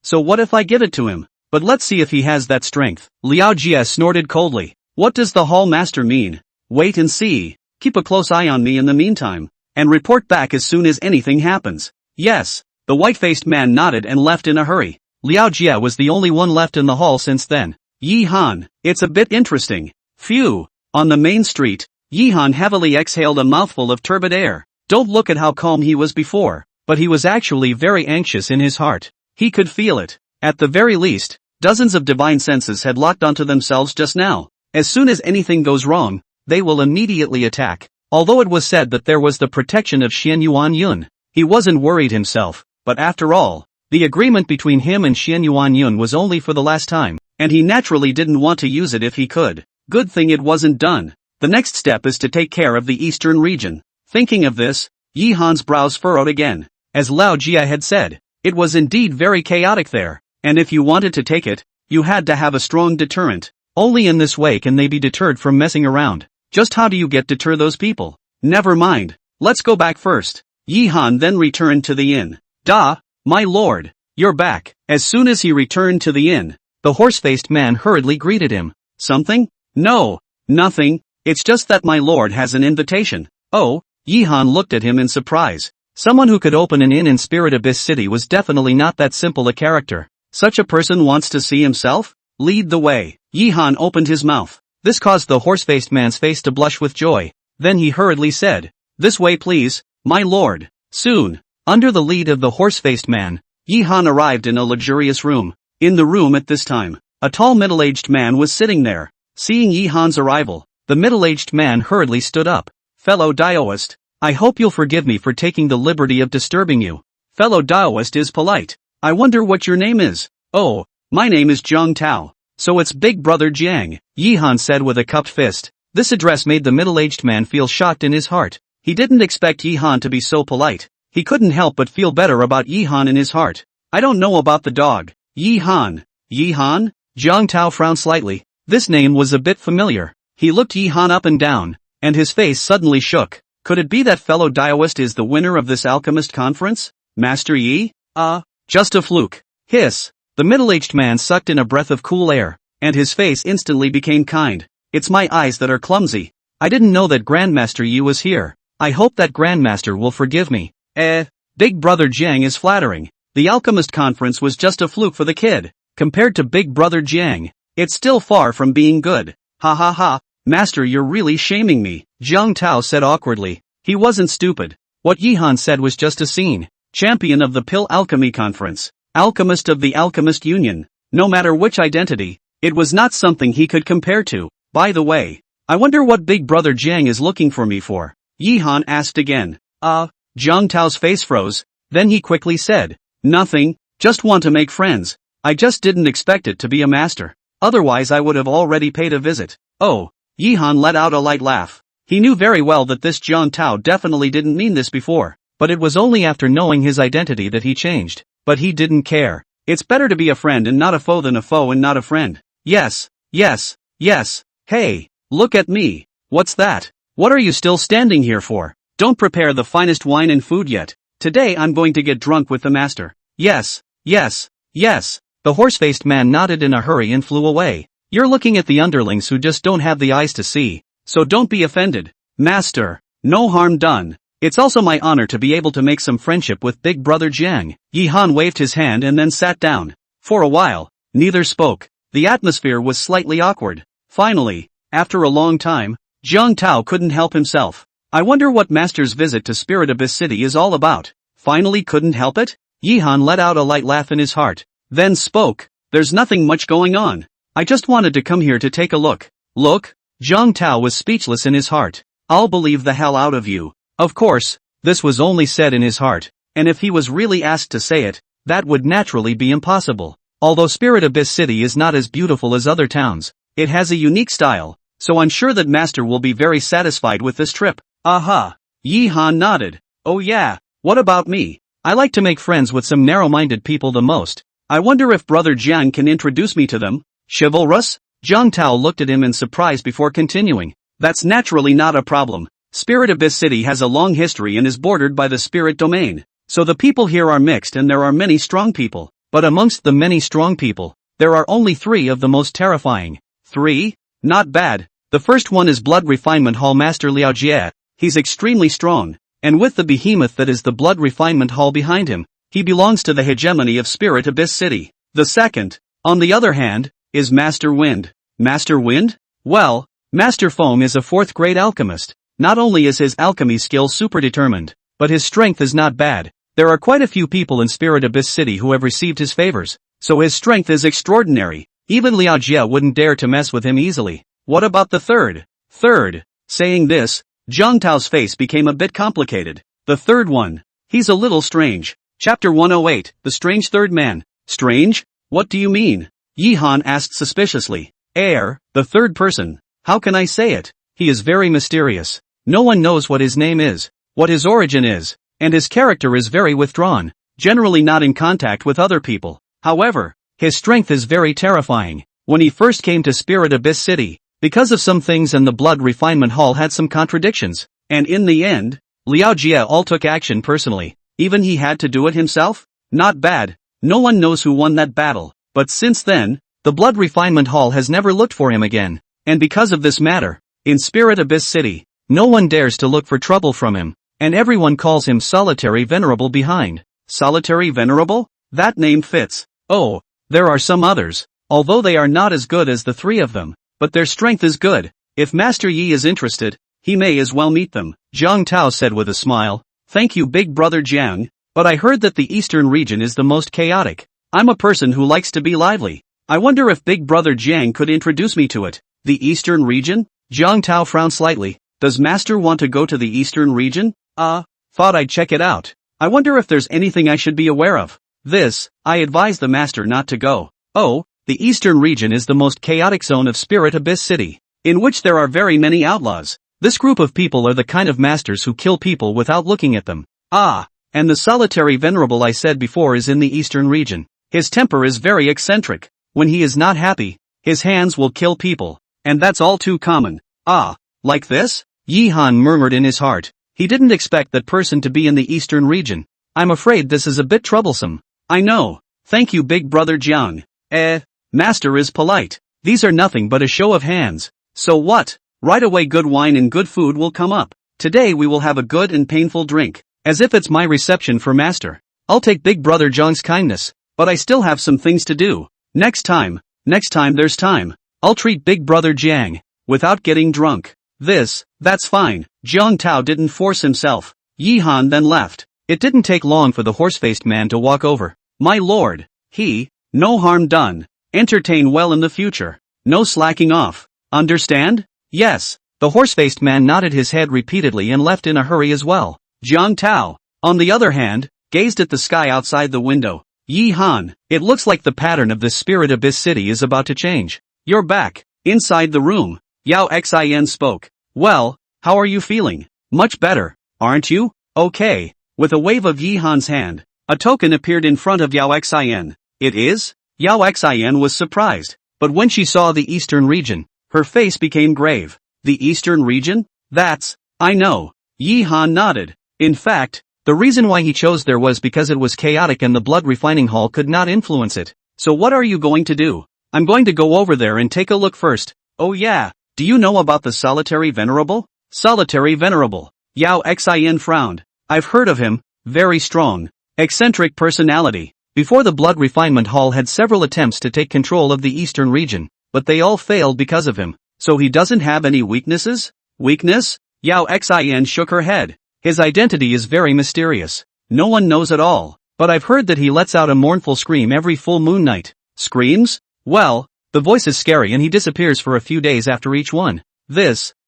[SPEAKER 1] So what if I give it to him? But let's see if he has that strength. Liao Jie snorted coldly. What does the Hall Master mean? Wait and see. Keep a close eye on me in the meantime, and report back as soon as anything happens. Yes. The white-faced man nodded and left in a hurry. Liao Jie was the only one left in the hall since then. Yi Han, it's a bit interesting. Phew. On the main street, Yi Han heavily exhaled a mouthful of turbid air. Don't look at how calm he was before, but he was actually very anxious in his heart. He could feel it. At the very least, dozens of divine senses had locked onto themselves just now. As soon as anything goes wrong, they will immediately attack. Although it was said that there was the protection of Xian Yuan Yun, he wasn't worried himself, but after all, the agreement between him and Xian Yuan Yun was only for the last time, and he naturally didn't want to use it if he could. Good thing it wasn't done. The next step is to take care of the eastern region. Thinking of this, Yi Han's brows furrowed again. As Liao Jie had said, it was indeed very chaotic there, and if you wanted to take it, you had to have a strong deterrent. Only in this way can they be deterred from messing around. Just how do you deter those people? Never mind. Let's go back first. Yi Han then returned to the inn. My lord. you're back. As soon as he returned to the inn, the horse-faced man hurriedly greeted him. Something? No, nothing, it's just that my lord has an invitation. Oh, Yi-han looked at him in surprise. Someone who could open an inn in Spirit Abyss City was definitely not that simple a character. Such a person wants to see himself? Lead the way. Yi-han opened his mouth. This caused the horse-faced man's face to blush with joy. Then he hurriedly said, "This way please, my lord." Soon, under the lead of the horse-faced man, Yi-han arrived in a luxurious room. In the room at this time, a tall middle-aged man was sitting there. Seeing Yi-han's arrival, the middle-aged man hurriedly stood up. "Fellow daoist, I hope you'll forgive me for taking the liberty of disturbing you." Fellow daoist is polite. "I wonder what your name is." "Oh, my name is Jiang Tao. So it's Big Brother Jiang," Yi-han said with a cupped fist. This address made the middle-aged man feel shocked in his heart. He didn't expect Yi-han to be so polite. He couldn't help but feel better about Yi-han in his heart. "I don't know about the dog." Yi-han? Yi-han? Jiang Tao frowned slightly. This name was a bit familiar. He looked Yi-han up and down, and his face suddenly shook. Could it be that fellow daoist is the winner of this alchemist conference? Master Yi? Just a fluke. Hiss. The middle-aged man sucked in a breath of cool air, and his face instantly became kind. "It's my eyes that are clumsy. I didn't know that Grandmaster Yi was here. I hope that Grandmaster will forgive me." Big Brother Jiang is flattering. The alchemist conference was just a fluke for the kid. Compared to Big Brother Jiang, it's still far from being good. "Ha ha ha, Master, you're really shaming me," Jiang Tao said awkwardly. He wasn't stupid. What Yi-han said was just a scene. Champion of the Pill Alchemy Conference. Alchemist of the Alchemist Union. No matter which identity, it was not something he could compare to. "By the way, I wonder what Big Brother Jiang is looking for me for?" Yi-han asked again. Jiang Tao's face froze. Then he quickly said, "Nothing, just want to make friends. I just didn't expect it to be a master. Otherwise I would have already paid a visit." "Oh." Yi-han let out a light laugh. He knew very well that this Jiang Tao definitely didn't mean this before, but it was only after knowing his identity that he changed. But he didn't care. It's better to be a friend and not a foe than a foe and not a friend. Yes, yes, yes. Hey, look at me. What's that? What are you still standing here for? Don't prepare the finest wine and food yet. Today I'm going to get drunk with the master. Yes, yes, yes. The horse-faced man nodded in a hurry and flew away. You're looking at the underlings who just don't have the eyes to see. So don't be offended. Master, no harm done. It's also my honor to be able to make some friendship with Big Brother Jiang. Yi-han waved his hand and then sat down. For a while, neither spoke. The atmosphere was slightly awkward. Finally, after a long time, Jiang Tao couldn't help himself. "I wonder what Master's visit to Spirit Abyss City is all about." Finally couldn't help it? Yi-han let out a light laugh in his heart. Then spoke. "There's nothing much going on. I just wanted to come here to take a look." "Look?" Jiang Tao was speechless in his heart. "I'll believe the hell out of you." Of course, this was only said in his heart, and if he was really asked to say it, that would naturally be impossible. Although Spirit Abyss City is not as beautiful as other towns, it has a unique style, so I'm sure that Master will be very satisfied with this trip. Aha! Yi-han nodded. "Oh yeah, what about me? I like to make friends with some narrow-minded people the most. I wonder if Brother Jiang can introduce me to them." "Chivalrous?" Jiang Tao looked at him in surprise before continuing. "That's naturally not a problem. Spirit Abyss City has a long history and is bordered by the spirit domain. So the people here are mixed and there are many strong people. But amongst the many strong people, there are only 3 of the most terrifying." "3? Not bad. The first one is Blood Refinement Hall Master Liao Jie. He's extremely strong, and with the behemoth that is the Blood Refinement Hall behind him, he belongs to the hegemony of Spirit Abyss City. The second, on the other hand, is Master Wind." "Master Wind?" "Well, Master Foam is a 4th grade alchemist. Not only is his alchemy skill super determined, but his strength is not bad. There are quite a few people in Spirit Abyss City who have received his favors, so his strength is extraordinary. Even Liao Jie wouldn't dare to mess with him easily." "What about the third?" "Third?" Saying this, Jiang Tao's face became a bit complicated. "The third one. He's a little strange." Chapter 108, The Strange Third Man. "Strange? What do you mean?" Yi-han asked suspiciously. The third person. How can I say it? He is very mysterious. No one knows what his name is, what his origin is, and his character is very withdrawn, generally not in contact with other people. However, his strength is very terrifying. When he first came to Spirit Abyss City, because of some things and the Blood Refinement Hall had some contradictions, and in the end, Liao Jie all took action personally. Even he had to do it himself? Not bad. No one knows who won that battle, but since then, the Blood Refinement Hall has never looked for him again, and because of this matter, in Spirit Abyss City, no one dares to look for trouble from him, and everyone calls him Solitary Venerable behind. Solitary Venerable? That name fits. Oh, there are some others, although they are not as good as the three of them, but their strength is good. If Master Yi is interested, he may as well meet them, Jiang Tao said with a smile. Thank you Big Brother Jiang, but I heard that the eastern region is the most chaotic. I'm a person who likes to be lively. I wonder if Big Brother Jiang could introduce me to it. The eastern region? Jiang Tao frowned slightly. Does Master want to go to the eastern region? Thought I'd check it out. I wonder if there's anything I should be aware of. I advise the Master not to go. Oh, the eastern region is the most chaotic zone of Spirit Abyss City, in which there are very many outlaws. This group of people are the kind of masters who kill people without looking at them. And the Solitary Venerable I said before is in the eastern region. His temper is very eccentric. When he is not happy, his hands will kill people, and that's all too common. Like this? Yi Han murmured in his heart. He didn't expect that person to be in the eastern region. I'm afraid this is a bit troublesome. I know. Thank you Big Brother Jiang. Master is polite. These are nothing but a show of hands. So what? Right away good wine and good food will come up. Today we will have a good and painful drink, as if it's my reception for Master. I'll take Big Brother Jiang's kindness, but I still have some things to do. Next time there's time, I'll treat Big Brother Jiang, without getting drunk. That's fine. Jiang Tao didn't force himself. Yi Han then left. It didn't take long for the horse-faced man to walk over. My lord, no harm done. Entertain well in the future. No slacking off. Understand? Yes. The horse-faced man nodded his head repeatedly and left in a hurry as well. Jiang Tao, on the other hand, gazed at the sky outside the window. Yi Han, it looks like the pattern of this Spirit Abyss City is about to change. You're back. Inside the room, Yao Xin spoke. Well, how are you feeling? Much better, aren't you? Okay. With a wave of Yi Han's hand, a token appeared in front of Yao Xin. It is? Yao Xin was surprised, but when she saw the eastern region, her face became grave. The eastern region? I know. Yi Han nodded. In fact, the reason why he chose there was because it was chaotic and the Blood Refining Hall could not influence it. So what are you going to do? I'm going to go over there and take a look first. Oh yeah, do you know about the Solitary Venerable? Solitary Venerable. Yao Xin frowned. I've heard of him. Very strong, eccentric personality. Before the Blood Refinement Hall had several attempts to take control of the eastern region, but they all failed because of him. So he doesn't have any weaknesses? Weakness? Yao Xin shook her head. His identity is very mysterious. No one knows at all, but I've heard that he lets out a mournful scream every full moon night. Screams? Well, the voice is scary and he disappears for a few days after each one.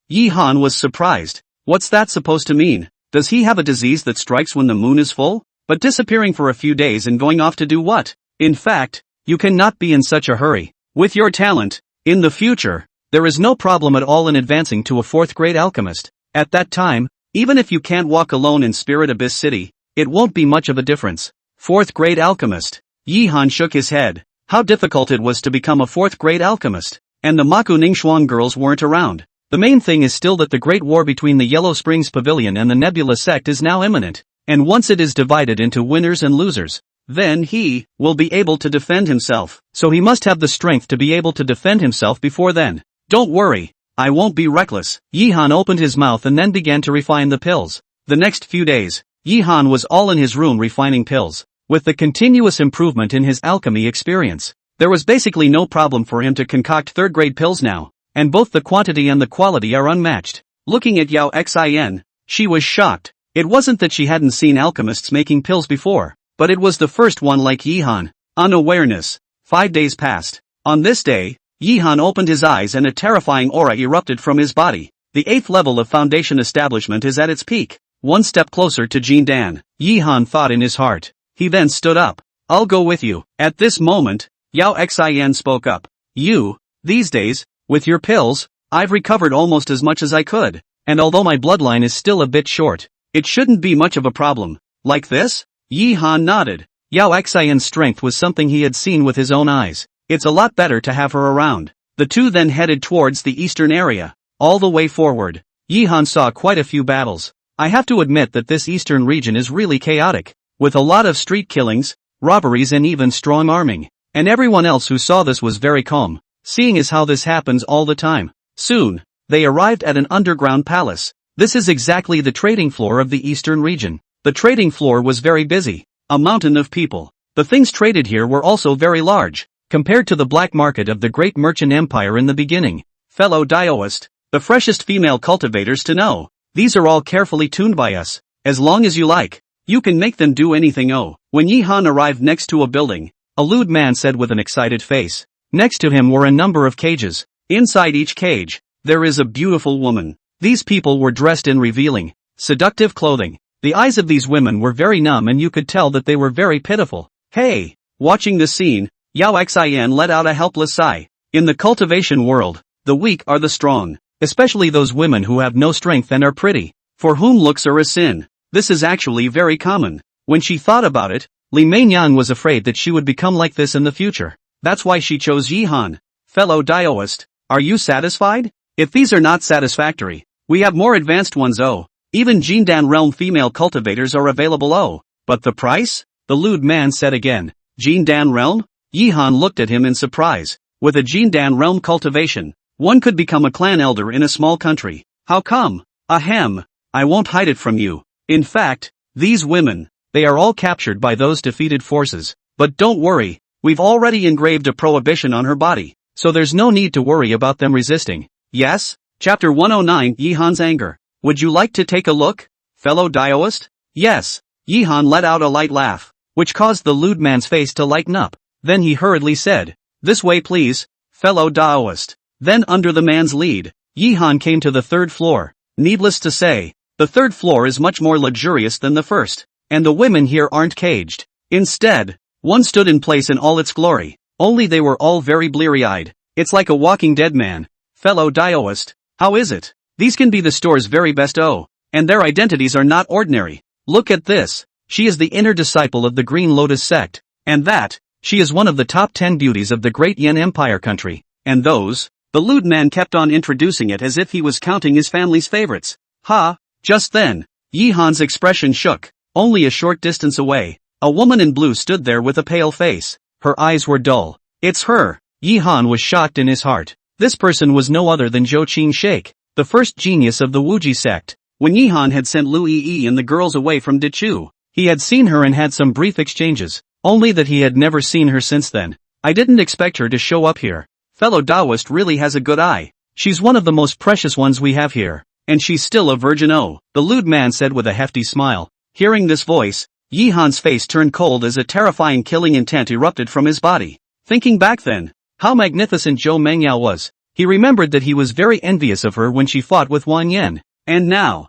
[SPEAKER 1] Yi Han was surprised. What's that supposed to mean? Does he have a disease that strikes when the moon is full? But disappearing for a few days and going off to do what? In fact, you cannot be in such a hurry. With your talent, in the future, there is no problem at all in advancing to a 4th grade alchemist. At that time, even if you can't walk alone in Spirit Abyss City, it won't be much of a difference. 4th grade alchemist. Yi Han shook his head. How difficult it was to become a 4th grade alchemist. And the Maku Ningxuan girls weren't around. The main thing is still that the Great War between the Yellow Springs Pavilion and the Nebula sect is now imminent. And once it is divided into winners and losers, then he will be able to defend himself. So he must have the strength to be able to defend himself before then. Don't worry, I won't be reckless. Yi Han opened his mouth and then began to refine the pills. The next few days, Yi Han was all in his room refining pills. With the continuous improvement in his alchemy experience, there was basically no problem for him to concoct 3rd grade pills now, and both the quantity and the quality are unmatched. Looking at Yao Xin, she was shocked. It wasn't that she hadn't seen alchemists making pills before, but it was the first one like Yi Han. Unawareness. 5 days passed. On this day, Yi Han opened his eyes and a terrifying aura erupted from his body. The 8th level of Foundation Establishment is at its peak. One step closer to Jindan, Yi Han thought in his heart. He then stood up. I'll go with you. At this moment, Yao Xin spoke up. These days, with your pills, I've recovered almost as much as I could. And although my bloodline is still a bit short, it shouldn't be much of a problem. Like this? Yi Han nodded. Yao Xion's strength was something he had seen with his own eyes. It's a lot better to have her around. The two then headed towards the eastern area. All the way forward, Yi Han saw quite a few battles. I have to admit that this eastern region is really chaotic, with a lot of street killings, robberies and even strong arming. And everyone else who saw this was very calm, seeing as how this happens all the time. Soon, they arrived at an underground palace. This is exactly the trading floor of the eastern region. The trading floor was very busy, a mountain of people. The things traded here were also very large, compared to the black market of the great merchant empire in the beginning. Fellow daoist, the freshest female cultivators to know. These are all carefully tuned by us. As long as you like, you can make them do anything. Oh, when Yi Han arrived next to a building, a lewd man said with an excited face. Next to him were a number of cages. Inside each cage, there is a beautiful woman. These people were dressed in revealing, seductive clothing. The eyes of these women were very numb and you could tell that they were very pitiful. Hey! Watching this scene, Yao Xin let out a helpless sigh. In the cultivation world, the weak are the strong. Especially those women who have no strength and are pretty, for whom looks are a sin. This is actually very common. When she thought about it, Li Meinyang was afraid that she would become like this in the future. That's why she chose Yi Han. Fellow daoist, are you satisfied? If these are not satisfactory, we have more advanced ones. Oh, even Jindan realm female cultivators are available. Oh, but the price? The lewd man said again. Jindan realm? Yi Han looked at him in surprise. With a Jindan realm cultivation, one could become a clan elder in a small country. How come? Ahem. I won't hide it from you. In fact, these women, they are all captured by those defeated forces. But don't worry, we've already engraved a prohibition on her body, so there's no need to worry about them resisting. Yes? Chapter 109 Yi Han's anger. Would you like to take a look, fellow daoist? Yes. Yi Han let out a light laugh, which caused the lewd man's face to lighten up. Then he hurriedly said, "This way please, fellow daoist." Then under the man's lead, Yi Han came to the third floor. Needless to say, the third floor is much more luxurious than the first, and the women here aren't caged. Instead, one stood in place in all its glory, only they were all very bleary-eyed. It's like a walking dead man. Fellow daoist, how is it? These can be the store's very best. Oh, and their identities are not ordinary. Look at this. She is the inner disciple of the Green Lotus sect, and that, she is one of the top 10 beauties of the great Yan Empire country. And those? The lewd man kept on introducing it as if he was counting his family's favorites. Ha! Just then, Yi Han's expression shook. Only a short distance away, a woman in blue stood there with a pale face. Her eyes were dull. It's her! Yi Han was shocked in his heart. This person was no other than Zhou Qin Sheikh, the first genius of the Wuji sect. When Yi Han had sent Lu Yi and the girls away from Dichu, he had seen her and had some brief exchanges, only that he had never seen her since then. I didn't expect her to show up here. Fellow Daoist really has a good eye. She's one of the most precious ones we have here, and she's still a virgin. Oh, the lewd man said with a hefty smile. Hearing this voice, Yi Han's face turned cold as a terrifying killing intent erupted from his body. Thinking back then, how magnificent Zhou Mengyao was, he remembered that he was very envious of her when she fought with Wang Yan. And now,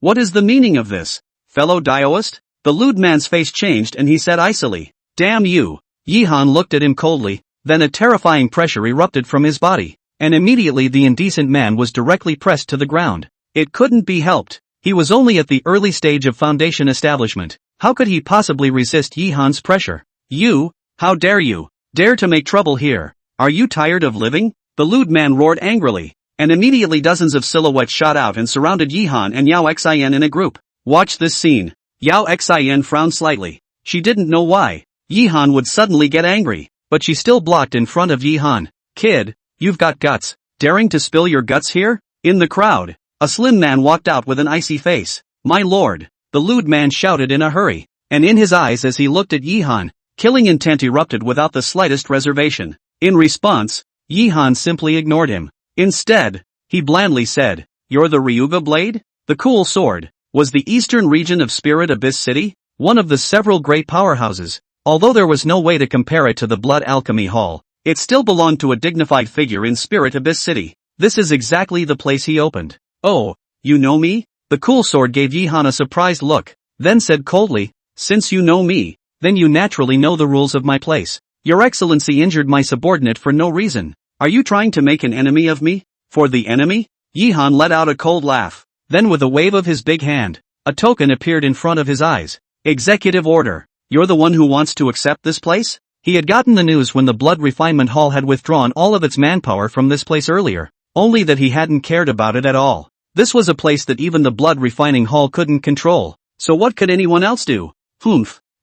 [SPEAKER 1] what is the meaning of this? Fellow Daoist? The lewd man's face changed and he said icily, "Damn you." Yi Han looked at him coldly. Then a terrifying pressure erupted from his body, and immediately the indecent man was directly pressed to the ground. It couldn't be helped. He was only at the early stage of foundation establishment. How could he possibly resist Yi Han's pressure? You, how dare you? Dare to make trouble here? Are you tired of living? The lewd man roared angrily, and immediately dozens of silhouettes shot out and surrounded Yi Han and Yao Xin in a group. Watch this scene. Yao Xin frowned slightly. She didn't know why Yi Han would suddenly get angry. But she still blocked in front of Yi Han. Kid, you've got guts. Daring to spill your guts here? In the crowd, a slim man walked out with an icy face. My lord, the lewd man shouted in a hurry, and in his eyes as he looked at Yi Han, killing intent erupted without the slightest reservation. In response, Yi Han simply ignored him. Instead, he blandly said, "You're the Ryuga blade? The cool sword." Was the eastern region of Spirit Abyss City one of the several great powerhouses? Although there was no way to compare it to the Blood Alchemy Hall, it still belonged to a dignified figure in Spirit Abyss City. This is exactly the place he opened. Oh, you know me? The cool sword gave Yi Han a surprised look, then said coldly, "Since you know me, then you naturally know the rules of my place. Your Excellency injured my subordinate for no reason. Are you trying to make an enemy of me? For the enemy?" Yi Han let out a cold laugh. Then with a wave of his big hand, a token appeared in front of his eyes. Executive order. You're the one who wants to accept this place? He had gotten the news when the Blood Refinement Hall had withdrawn all of its manpower from this place earlier, only that he hadn't cared about it at all. This was a place that even the Blood Refining Hall couldn't control, so what could anyone else do?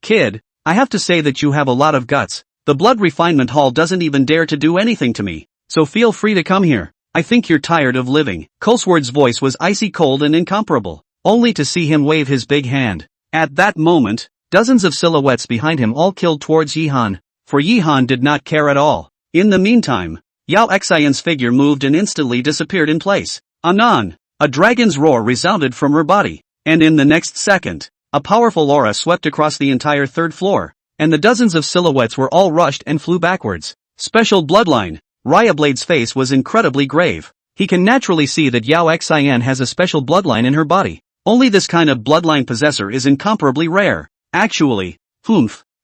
[SPEAKER 1] Kid, I have to say that you have a lot of guts. The blood refinement hall doesn't even dare to do anything to me, so feel free to come here. I think you're tired of living. Kulsword's voice was icy cold and incomparable, only to see him wave his big hand. At that moment, dozens of silhouettes behind him all killed towards Yihan, for Yihan did not care at all. In the meantime, Yao Xian's figure moved and instantly disappeared in place. Anon, a dragon's roar resounded from her body, and in the next second, a powerful aura swept across the entire third floor, and the dozens of silhouettes were all rushed and flew backwards. Special bloodline. Ryablade's face was incredibly grave. He can naturally see that Yao Xian has a special bloodline in her body. Only this kind of bloodline possessor is incomparably rare. Actually,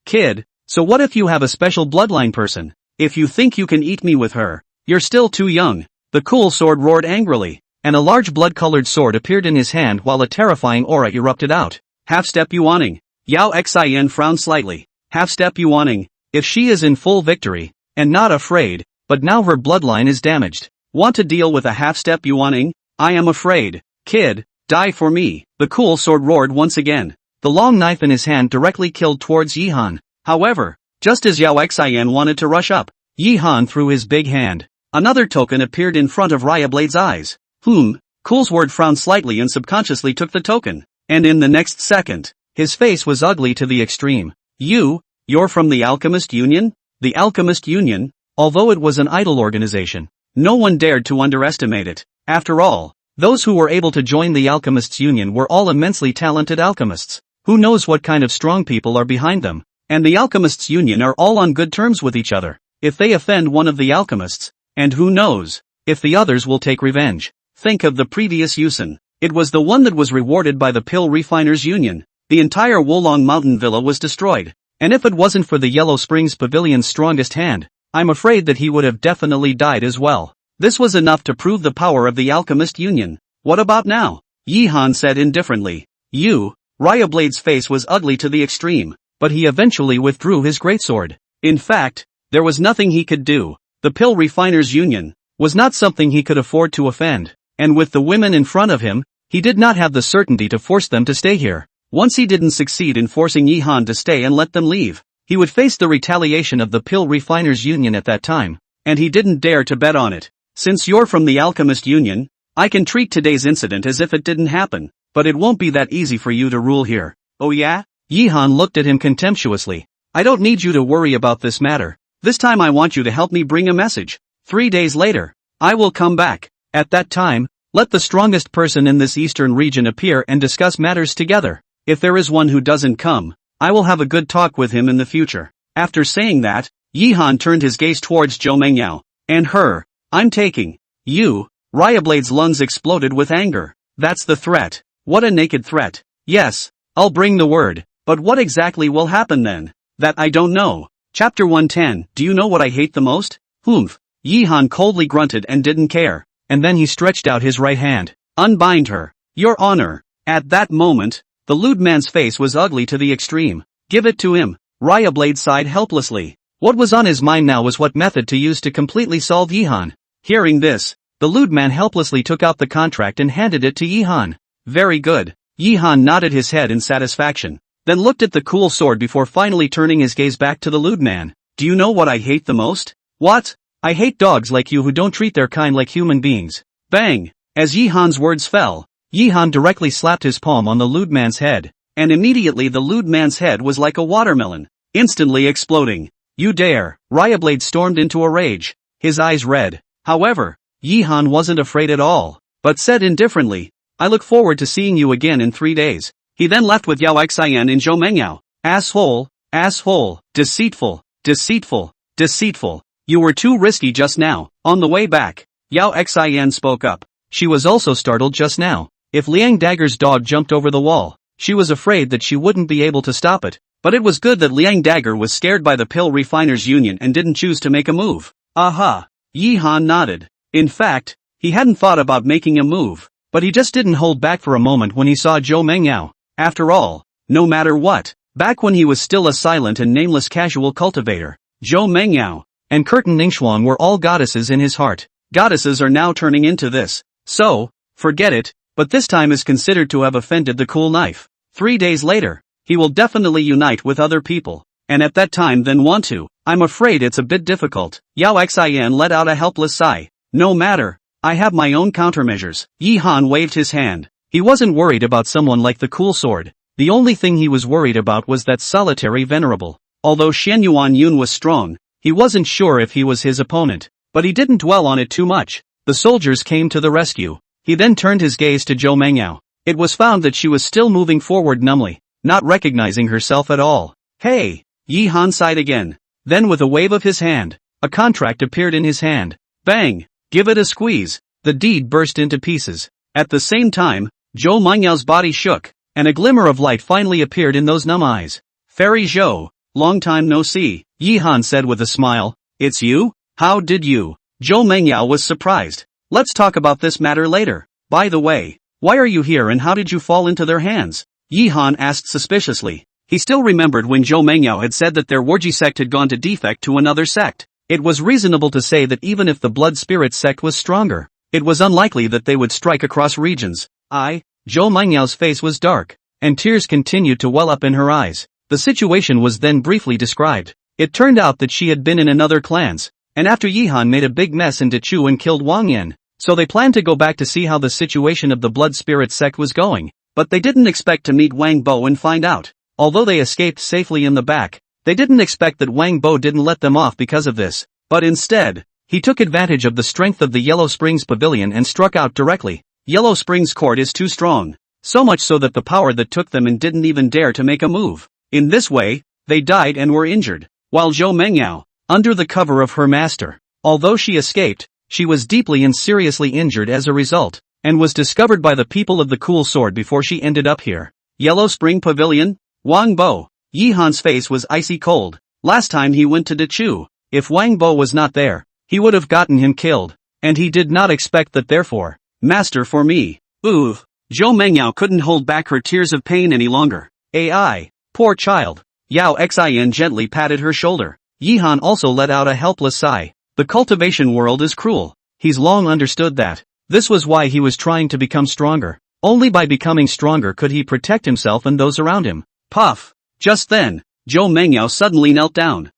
[SPEAKER 1] kid, so what if you have a special bloodline person? If you think you can eat me with her, you're still too young. The cool sword roared angrily, and a large blood-colored sword appeared in his hand while a terrifying aura erupted out. Half-step Yuaning. Yao Xian frowned slightly. Half-step Yuaning. If she is in full victory, and not afraid, but now her bloodline is damaged. Want to deal with a half-step Yuaning? I am afraid. Kid, die for me. The cool sword roared once again. The long knife in his hand directly killed towards Yihan. However, just as Yao Xian wanted to rush up, Yihan threw his big hand. Another token appeared in front of Ryablade's eyes. Coolsword frowned slightly and subconsciously took the token. And in the next second, his face was ugly to the extreme. You're from the Alchemist Union? The Alchemist Union? Although it was an idol organization, no one dared to underestimate it. After all, those who were able to join the Alchemists Union were all immensely talented alchemists. Who knows what kind of strong people are behind them? And the Alchemists Union are all on good terms with each other. If they offend one of the alchemists, and who knows, if the others will take revenge. Think of the previous Yusen. It was the one that was rewarded by the Pill Refiners Union. The entire Wolong Mountain Villa was destroyed. And if it wasn't for the Yellow Springs Pavilion's strongest hand, I'm afraid that he would have definitely died as well. This was enough to prove the power of the Alchemist Union. What about now? Yihan said indifferently. Ryablade's face was ugly to the extreme, but he eventually withdrew his greatsword. In fact, there was nothing he could do. The Pill Refiners Union was not something he could afford to offend, and with the women in front of him, he did not have the certainty to force them to stay here. Once he didn't succeed in forcing Yihan to stay and let them leave, he would face the retaliation of the Pill Refiners Union at that time, and he didn't dare to bet on it. Since you're from the Alchemist Union, I can treat today's incident as if it didn't happen, but it won't be that easy for you to rule here. Oh yeah? Yihan looked at him contemptuously. I don't need you to worry about this matter. This time I want you to help me bring a message. 3 days later, I will come back. At that time, let the strongest person in this eastern region appear and discuss matters together. If there is one who doesn't come, I will have a good talk with him in the future. After saying that, Yihan turned his gaze towards Zhou Mengyao. And her. I'm taking. You. Ryablade's lungs exploded with anger. That's the threat. What a naked threat. Yes, I'll bring the word. But what exactly will happen then? That I don't know. Chapter 110. Do you know what I hate the most? Yihan coldly grunted and didn't care. And then he stretched out his right hand. Unbind her. Your honor. At that moment, the lewd man's face was ugly to the extreme. Give it to him. Ryablade sighed helplessly. What was on his mind now was what method to use to completely solve Yihan. Hearing this, the lewd man helplessly took out the contract and handed it to Yihan. Very good. Yihan nodded his head in satisfaction, then looked at the cool sword before finally turning his gaze back to the lewd man. Do you know what I hate the most? What? I hate dogs like you who don't treat their kind like human beings. Bang! As Yihan's words fell, Yihan directly slapped his palm on the lewd man's head, and immediately the lewd man's head was like a watermelon, instantly exploding. You dare! Ryablade stormed into a rage, his eyes red. However, Yihan wasn't afraid at all, but said indifferently, I look forward to seeing you again in 3 days. He then left with Yao Xian and Zhou Mengyao. Asshole, deceitful. You were too risky just now. On the way back, Yao Xian spoke up. She was also startled just now. If Liang Dagger's dog jumped over the wall, she was afraid that she wouldn't be able to stop it. But it was good that Liang Dagger was scared by the Pill Refiners Union and didn't choose to make a move. Aha! Yihan nodded. In fact, he hadn't thought about making a move, but he just didn't hold back for a moment when he saw Zhou Mengyao. After all, no matter what, back when he was still a silent and nameless casual cultivator, Zhou Mengyao and Curtin Ningxuan were all goddesses in his heart. Goddesses are now turning into this. So, forget it, but this time is considered to have offended the cool knife. 3 days later, he will definitely unite with other people. and at that time then want to. I'm afraid it's a bit difficult. Yao Xin let out a helpless sigh. No matter. I have my own countermeasures. Yi Han waved his hand. He wasn't worried about someone like the cool sword. The only thing he was worried about was that solitary venerable. Although Shen Yuan Yun was strong, he wasn't sure if he was his opponent. But he didn't dwell on it too much. The soldiers came to the rescue. He then turned his gaze to Zhou Mengyao. It was found that she was still moving forward numbly, not recognizing herself at all. Hey! Yi Han sighed again. Then with a wave of his hand, a contract appeared in his hand. Bang! Give it a squeeze. The deed burst into pieces. At the same time, Zhou Mengyao's body shook, and a glimmer of light finally appeared in those numb eyes. Fairy Zhou, long time no see, Yi Han said with a smile. It's you? How did you? Zhou Mengyao was surprised. Let's talk about this matter later. By the way, why are you here and how did you fall into their hands? Yi Han asked suspiciously. He still remembered when Zhou Mengyao had said that their Warji sect had gone to defect to another sect. It was reasonable to say that even if the Blood Spirit sect was stronger, it was unlikely that they would strike across regions. Zhou Mengyao's face was dark, and tears continued to well up in her eyes. The situation was then briefly described. It turned out that she had been in another clans, and after Yi Han made a big mess in Dechu and killed Wang Yan, so they planned to go back to see how the situation of the Blood Spirit sect was going, but they didn't expect to meet Wang Bo and find out. Although they escaped safely in the back, they didn't expect that Wang Bo didn't let them off because of this, but instead, he took advantage of the strength of the Yellow Springs Pavilion and struck out directly. Yellow Springs Court is too strong, so much so that the power that took them in didn't even dare to make a move. In this way, they died and were injured, while Zhou Mengyao, under the cover of her master, although she escaped, she was deeply and seriously injured as a result, and was discovered by the people of the Cool Sword before she ended up here. Yellow Spring Pavilion? Wang Bo. Yi Han's face was icy cold. Last time he went to Dechu, if Wang Bo was not there, he would have gotten him killed, and he did not expect that therefore. Master for me. Ooh. Zhou Mengyao couldn't hold back her tears of pain any longer. AI. Poor child. Yao Xin gently patted her shoulder. Yi Han also let out a helpless sigh. The cultivation world is cruel. He's long understood that. This was why he was trying to become stronger. Only by becoming stronger could he protect himself and those around him. Puff. Just then, Zhou Mengyao suddenly knelt down.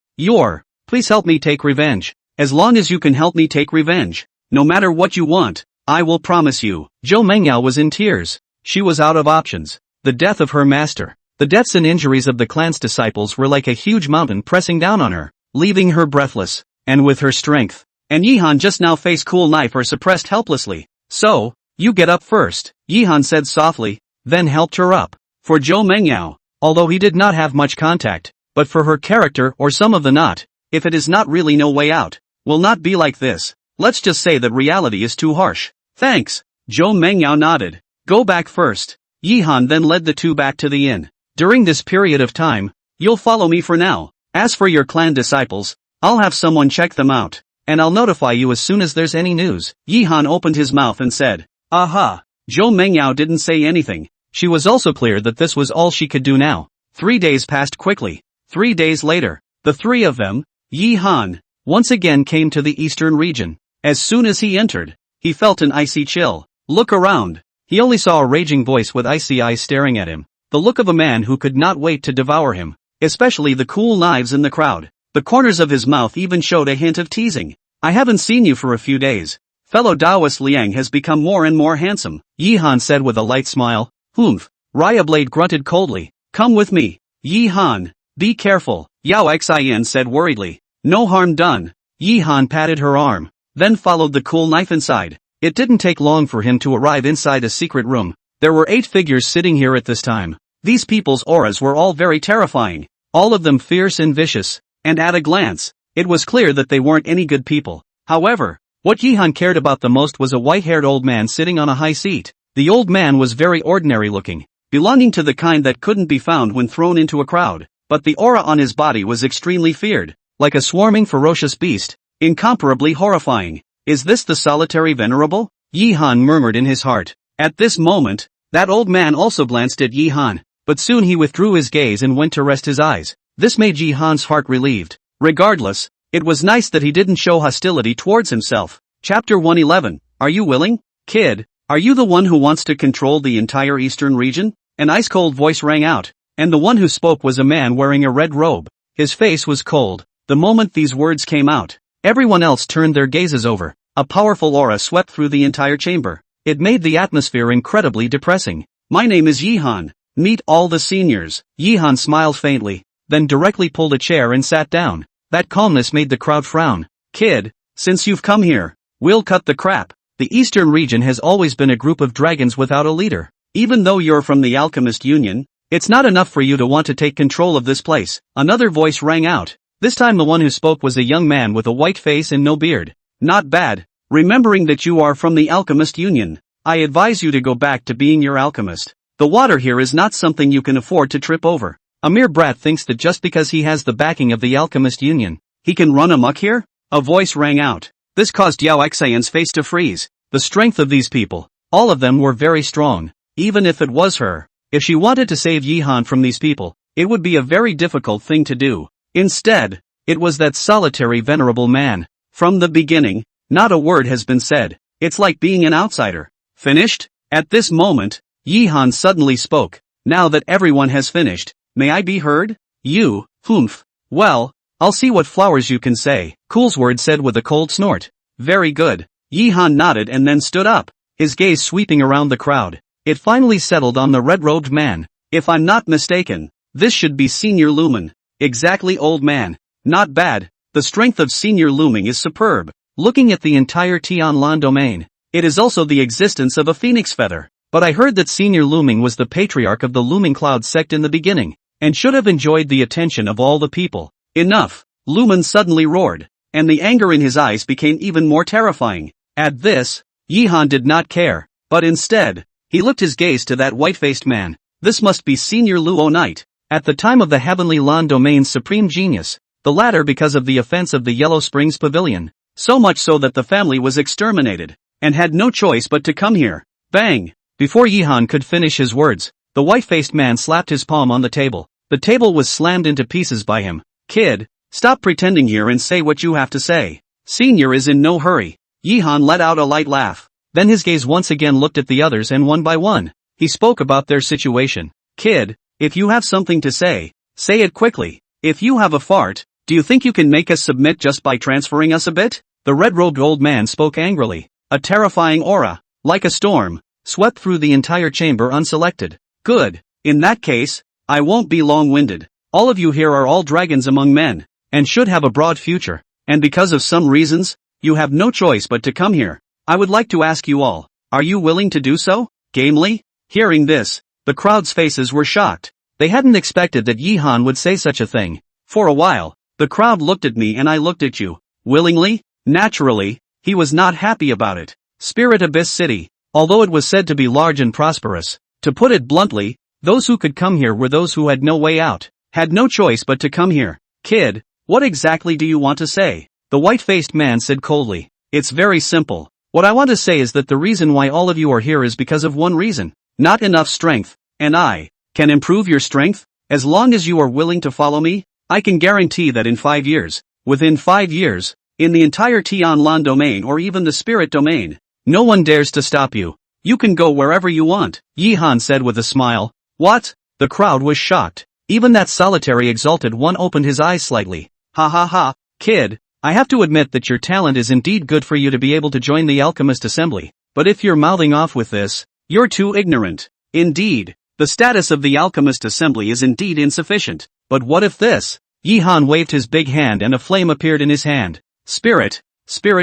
[SPEAKER 1] Please help me take revenge. As long as you can help me take revenge, no matter what you want, I will promise you. Zhou Mengyao was in tears. She was out of options. The death of her master, the deaths and injuries of the clan's disciples were like a huge mountain pressing down on her, leaving her breathless, and with her strength. And Yi Han just now faced cool knife or suppressed helplessly. So, you get up first, Yi Han said softly, then helped her up. For Zhou Mengyao, although he did not have much contact, but for her character or some of the not, if it is not really no way out, will not be like this. Let's just say that reality is too harsh. Thanks. Zhou Mengyao nodded. Go back first. Yi Han then led the two back to the inn. During this period of time, you'll follow me for now. As for your clan disciples, I'll have someone check them out, and I'll notify you as soon as there's any news. Yi Han opened his mouth and said, Aha. Zhou Mengyao didn't say anything. She was also clear that this was all she could do now. 3 days passed quickly. 3 days later, the three of them, Yi Han, once again came to the eastern region. As soon as he entered, he felt an icy chill. Look around. He only saw a raging voice with icy eyes staring at him. The look of a man who could not wait to devour him. Especially the cool knives in the crowd. The corners of his mouth even showed a hint of teasing. I haven't seen you for a few days. Fellow Daoist Liang has become more and more handsome, Yi Han said with a light smile. Humph. Raya Blade grunted coldly. Come with me. Yi Han. Be careful, Yao Xin said worriedly. No harm done. Yi Han patted her arm, then followed the cool knife inside. It didn't take long for him to arrive inside a secret room. There were 8 figures sitting here at this time. These people's auras were all very terrifying. All of them fierce and vicious, and at a glance, it was clear that they weren't any good people. However, what Yi Han cared about the most was a white-haired old man sitting on a high seat. The old man was very ordinary looking, belonging to the kind that couldn't be found when thrown into a crowd, but the aura on his body was extremely feared, like a swarming ferocious beast, incomparably horrifying. Is this the solitary venerable? Yi Han murmured in his heart. At this moment, that old man also glanced at Yi Han, but soon he withdrew his gaze and went to rest his eyes. This made Yi Han's heart relieved. Regardless, it was nice that he didn't show hostility towards himself. Chapter 111. Are you willing, kid? Are you the one who wants to control the entire eastern region? An ice-cold voice rang out, and the one who spoke was a man wearing a red robe. His face was cold. The moment these words came out, everyone else turned their gazes over. A powerful aura swept through the entire chamber. It made the atmosphere incredibly depressing. My name is Yihan. Meet all the seniors. Yihan smiled faintly, then directly pulled a chair and sat down. That calmness made the crowd frown. Kid, since you've come here, we'll cut the crap. The Eastern region has always been a group of dragons without a leader. Even though you're from the Alchemist Union, it's not enough for you to want to take control of this place. Another voice rang out. This time the one who spoke was a young man with a white face and no beard. Not bad. Remembering that you are from the Alchemist Union, I advise you to go back to being your alchemist. The water here is not something you can afford to trip over. A mere brat thinks that just because he has the backing of the Alchemist Union, he can run amok here? A voice rang out. This caused Yao Xian's face to freeze. The strength of these people, all of them were very strong. Even if it was her, if she wanted to save Yihan from these people, it would be a very difficult thing to do. Instead, it was that solitary venerable man. From the beginning, not a word has been said. It's like being an outsider. Finished? At this moment, Yihan suddenly spoke. Now that everyone has finished, may I be heard? You, humph. Well, I'll see what flowers you can say, Coolsword said with a cold snort. Very good. Yihan nodded and then stood up, his gaze sweeping around the crowd. It finally settled on the red-robed man. If I'm not mistaken, this should be Senior Lumen. Exactly, old man. Not bad. The strength of Senior Luming is superb. Looking at the entire Tianlan domain, it is also the existence of a phoenix feather. But I heard that Senior Luming was the patriarch of the Looming Cloud sect in the beginning, and should have enjoyed the attention of all the people. Enough! Lumen suddenly roared, and the anger in his eyes became even more terrifying. At this, Yihan did not care, but instead, he looked his gaze to that white-faced man. This must be Senior Luo Knight. At the time of the Heavenly Lan Domain's supreme genius, the latter because of the offense of the Yellow Springs Pavilion, so much so that the family was exterminated, and had no choice but to come here. Bang! Before Yihan could finish his words, the white-faced man slapped his palm on the table. The table was slammed into pieces by him. Kid, stop pretending here and say what you have to say. Senior is in no hurry. Yihan let out a light laugh. Then his gaze once again looked at the others and one by one, he spoke about their situation. Kid, if you have something to say it quickly. If you have a fart, do you think you can make us submit just by transferring us a bit? The red-robed old man spoke angrily. A terrifying aura, like a storm, swept through the entire chamber unselected. Good. In that case, I won't be long-winded. All of you here are all dragons among men, and should have a broad future, and because of some reasons, you have no choice but to come here. I would like to ask you all, are you willing to do so? Gamely? Hearing this, the crowd's faces were shocked. They hadn't expected that Yihan would say such a thing. For a while, the crowd looked at me and I looked at you. Willingly? Naturally, he was not happy about it. Spirit Abyss City, although it was said to be large and prosperous, to put it bluntly, those who could come here were those who had no way out, had no choice but to come here. Kid, what exactly do you want to say? The white-faced man said coldly. It's very simple. What I want to say is that the reason why all of you are here is because of one reason. Not enough strength, and I can improve your strength. As long as you are willing to follow me, I can guarantee that in 5 years, within 5 years, in the entire Tianlan domain or even the spirit domain, no one dares to stop you. You can go wherever you want, Yihan said with a smile. What? The crowd was shocked. Even that solitary exalted one opened his eyes slightly. Ha ha ha, kid, I have to admit that your talent is indeed good for you to be able to join the Alchemist Assembly, but if you're mouthing off with this, you're too ignorant. Indeed, the status of the Alchemist Assembly is indeed insufficient. But what if this? Yihan waved his big hand and a flame appeared in his hand. Spirit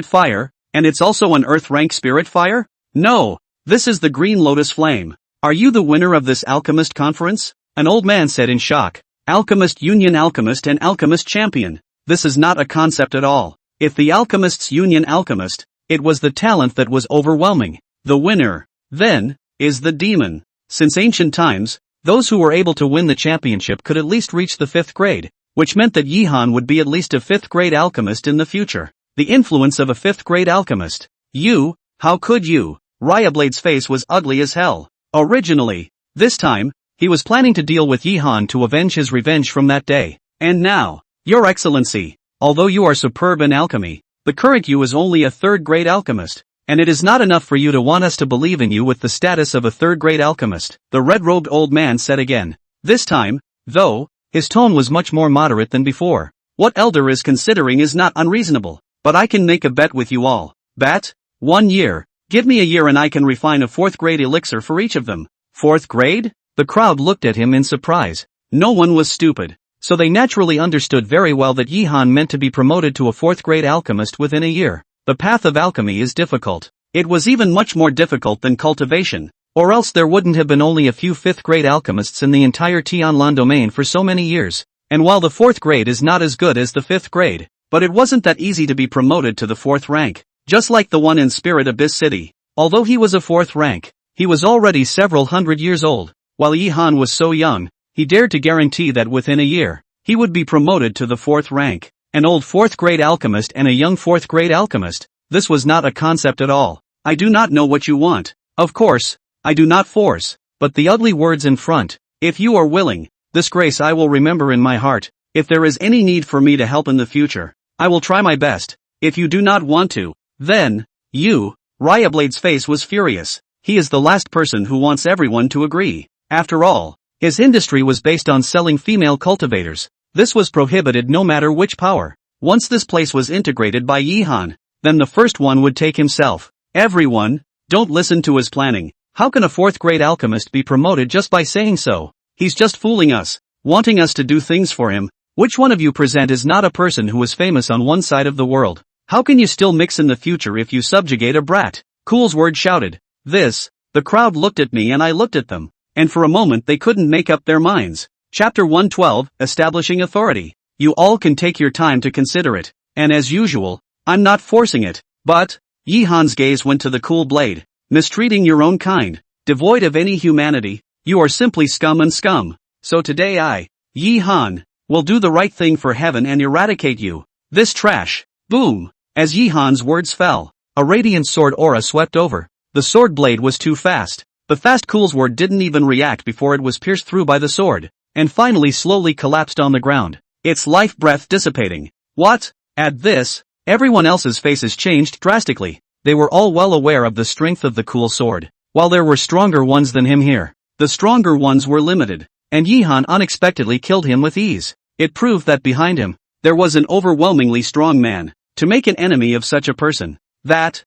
[SPEAKER 1] fire, and it's also an earth rank spirit fire? No, this is the Green Lotus Flame. Are you the winner of this Alchemist Conference? An old man said in shock. Alchemist Union Alchemist and Alchemist Champion. This is not a concept at all. If the Alchemists Union Alchemist, it was the talent that was overwhelming. The winner, then, is the demon. Since ancient times, those who were able to win the championship could at least reach the 5th grade, which meant that Yihan would be at least a 5th grade alchemist in the future. The influence of a 5th grade alchemist. You, how could you? Ryablade's face was ugly as hell. Originally, this time, he was planning to deal with Yihan to avenge his revenge from that day. And now, Your Excellency, although you are superb in alchemy, the current you is only a 3rd grade alchemist, and it is not enough for you to want us to believe in you with the status of a 3rd grade alchemist, the red-robed old man said again. This time, though, His tone was much more moderate than before. What Elder is considering is not unreasonable, but I can make a bet with you all. Bet? 1 year. Give me a year and I can refine a 4th grade elixir for each of them. 4th grade? The crowd looked at him in surprise. No one was stupid, so they naturally understood very well that Yihan meant to be promoted to a 4th grade alchemist within a year. The path of alchemy is difficult. It was even much more difficult than cultivation, or else there wouldn't have been only a few 5th grade alchemists in the entire Tianlan domain for so many years. And while the 4th grade is not as good as the 5th grade, but it wasn't that easy to be promoted to the 4th rank, just like the one in Spirit Abyss City. Although he was a 4th rank, he was already several hundred years old. While Yihan was so young, he dared to guarantee that within a year, he would be promoted to the 4th rank. An old 4th grade alchemist and a young 4th grade alchemist. This was not a concept at all. I do not know what you want. Of course, I do not force, but the ugly words in front. If you are willing, this grace I will remember in my heart. If there is any need for me to help in the future, I will try my best. If you do not want to, then, you. Ryablade's face was furious. He is the last person who wants everyone to agree. After all, his industry was based on selling female cultivators. This was prohibited no matter which power. Once this place was integrated by Yihan, then the first one would take himself. Everyone, don't listen to his planning. How can a 4th grade alchemist be promoted just by saying so? He's just fooling us, wanting us to do things for him. Which one of you present is not a person who is famous on one side of the world? How can you still mix in the future if you subjugate a brat? Coolsword shouted. This, the crowd looked at me and I looked at them, and for a moment they couldn't make up their minds. Chapter 112, Establishing Authority. You all can take your time to consider it, and as usual, I'm not forcing it, but, Yihan's gaze went to the cool blade. Mistreating your own kind, devoid of any humanity, you are simply scum and scum. So today I, Yihan, will do the right thing for heaven and eradicate you. This trash. Boom. As Yihan's words fell, a radiant sword aura swept over. The sword blade was too fast. The fast Coolsword didn't even react before it was pierced through by the sword, and finally slowly collapsed on the ground, its life breath dissipating. What? At this, everyone else's faces changed drastically. They were all well aware of the strength of the cool sword. While there were stronger ones than him here, the stronger ones were limited, and Yihan unexpectedly killed him with ease. It proved that behind him, there was an overwhelmingly strong man. To make an enemy of such a person, at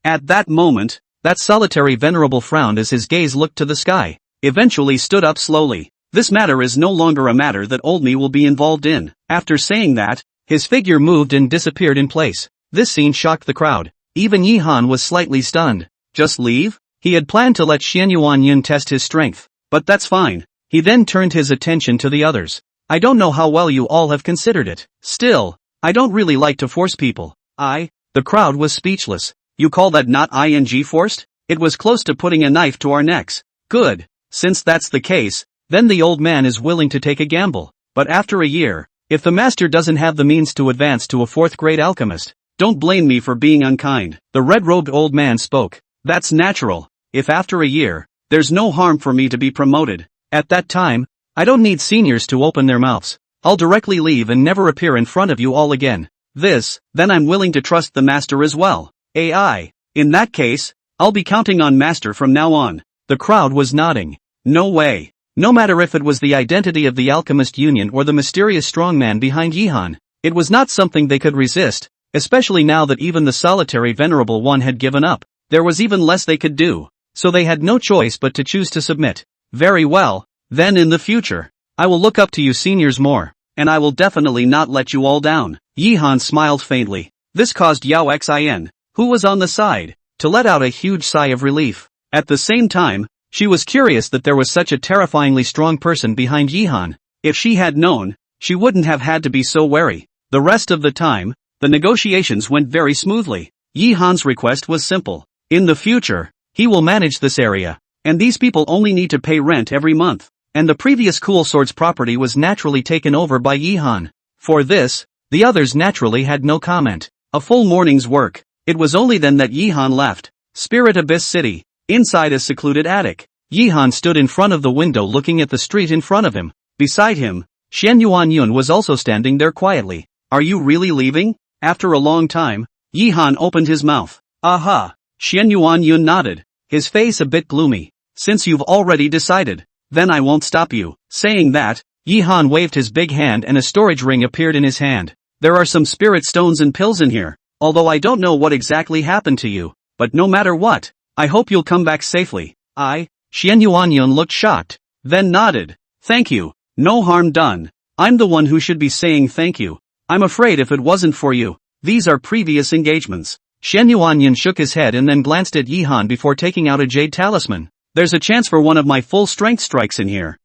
[SPEAKER 1] that moment, that solitary venerable frowned as his gaze looked to the sky, eventually stood up slowly. This matter is no longer a matter that old me will be involved in. After saying that, his figure moved and disappeared in place. This scene shocked the crowd. Even Yihan was slightly stunned. Just leave? He had planned to let Xianyuan Yun test his strength, but that's fine. He then turned his attention to the others. I don't know how well you all have considered it. Still, I don't really like to force people. The crowd was speechless. You call that not ing forced? It was close to putting a knife to our necks. Good. Since that's the case, then the old man is willing to take a gamble. But after a year, if the master doesn't have the means to advance to a 4th grade alchemist, don't blame me for being unkind. The red-robed old man spoke. That's natural. If after a year, there's no harm for me to be promoted. At that time, I don't need seniors to open their mouths. I'll directly leave and never appear in front of you all again. Then I'm willing to trust the master as well. In that case, I'll be counting on master from now on. The crowd was nodding. No way. No matter if it was the identity of the Alchemist Union or the mysterious strongman behind Yihan, it was not something they could resist, especially now that even the solitary venerable one had given up. There was even less they could do, so they had no choice but to choose to submit. Very well, then in the future, I will look up to you seniors more, and I will definitely not let you all down. Yihan smiled faintly. This caused Yao Xin, who was on the side, to let out a huge sigh of relief. At the same time, she was curious that there was such a terrifyingly strong person behind Yihan. If she had known, she wouldn't have had to be so wary. The rest of the time, the negotiations went very smoothly. Yihan's request was simple. In the future, he will manage this area, and these people only need to pay rent every month. And the previous Cool Sword's property was naturally taken over by Yihan. For this, the others naturally had no comment. A full morning's work. It was only then that Yihan left. Spirit Abyss City. Inside a secluded attic, Yihan stood in front of the window looking at the street in front of him. Beside him, Xianyuan Yun was also standing there quietly. Are you really leaving? After a long time, Yihan opened his mouth. Aha! Xianyuan Yun nodded, his face a bit gloomy. Since you've already decided, then I won't stop you. Saying that, Yi Han waved his big hand and a storage ring appeared in his hand. There are some spirit stones and pills in here, although I don't know what exactly happened to you, but no matter what, I hope you'll come back safely. Xian Yuanyun looked shocked, then nodded. Thank you, no harm done. I'm the one who should be saying thank you. I'm afraid if it wasn't for you, these are previous engagements. Xian Yuanyun shook his head and then glanced at Yi Han before taking out a jade talisman. There's a chance for one of my full strength strikes in here.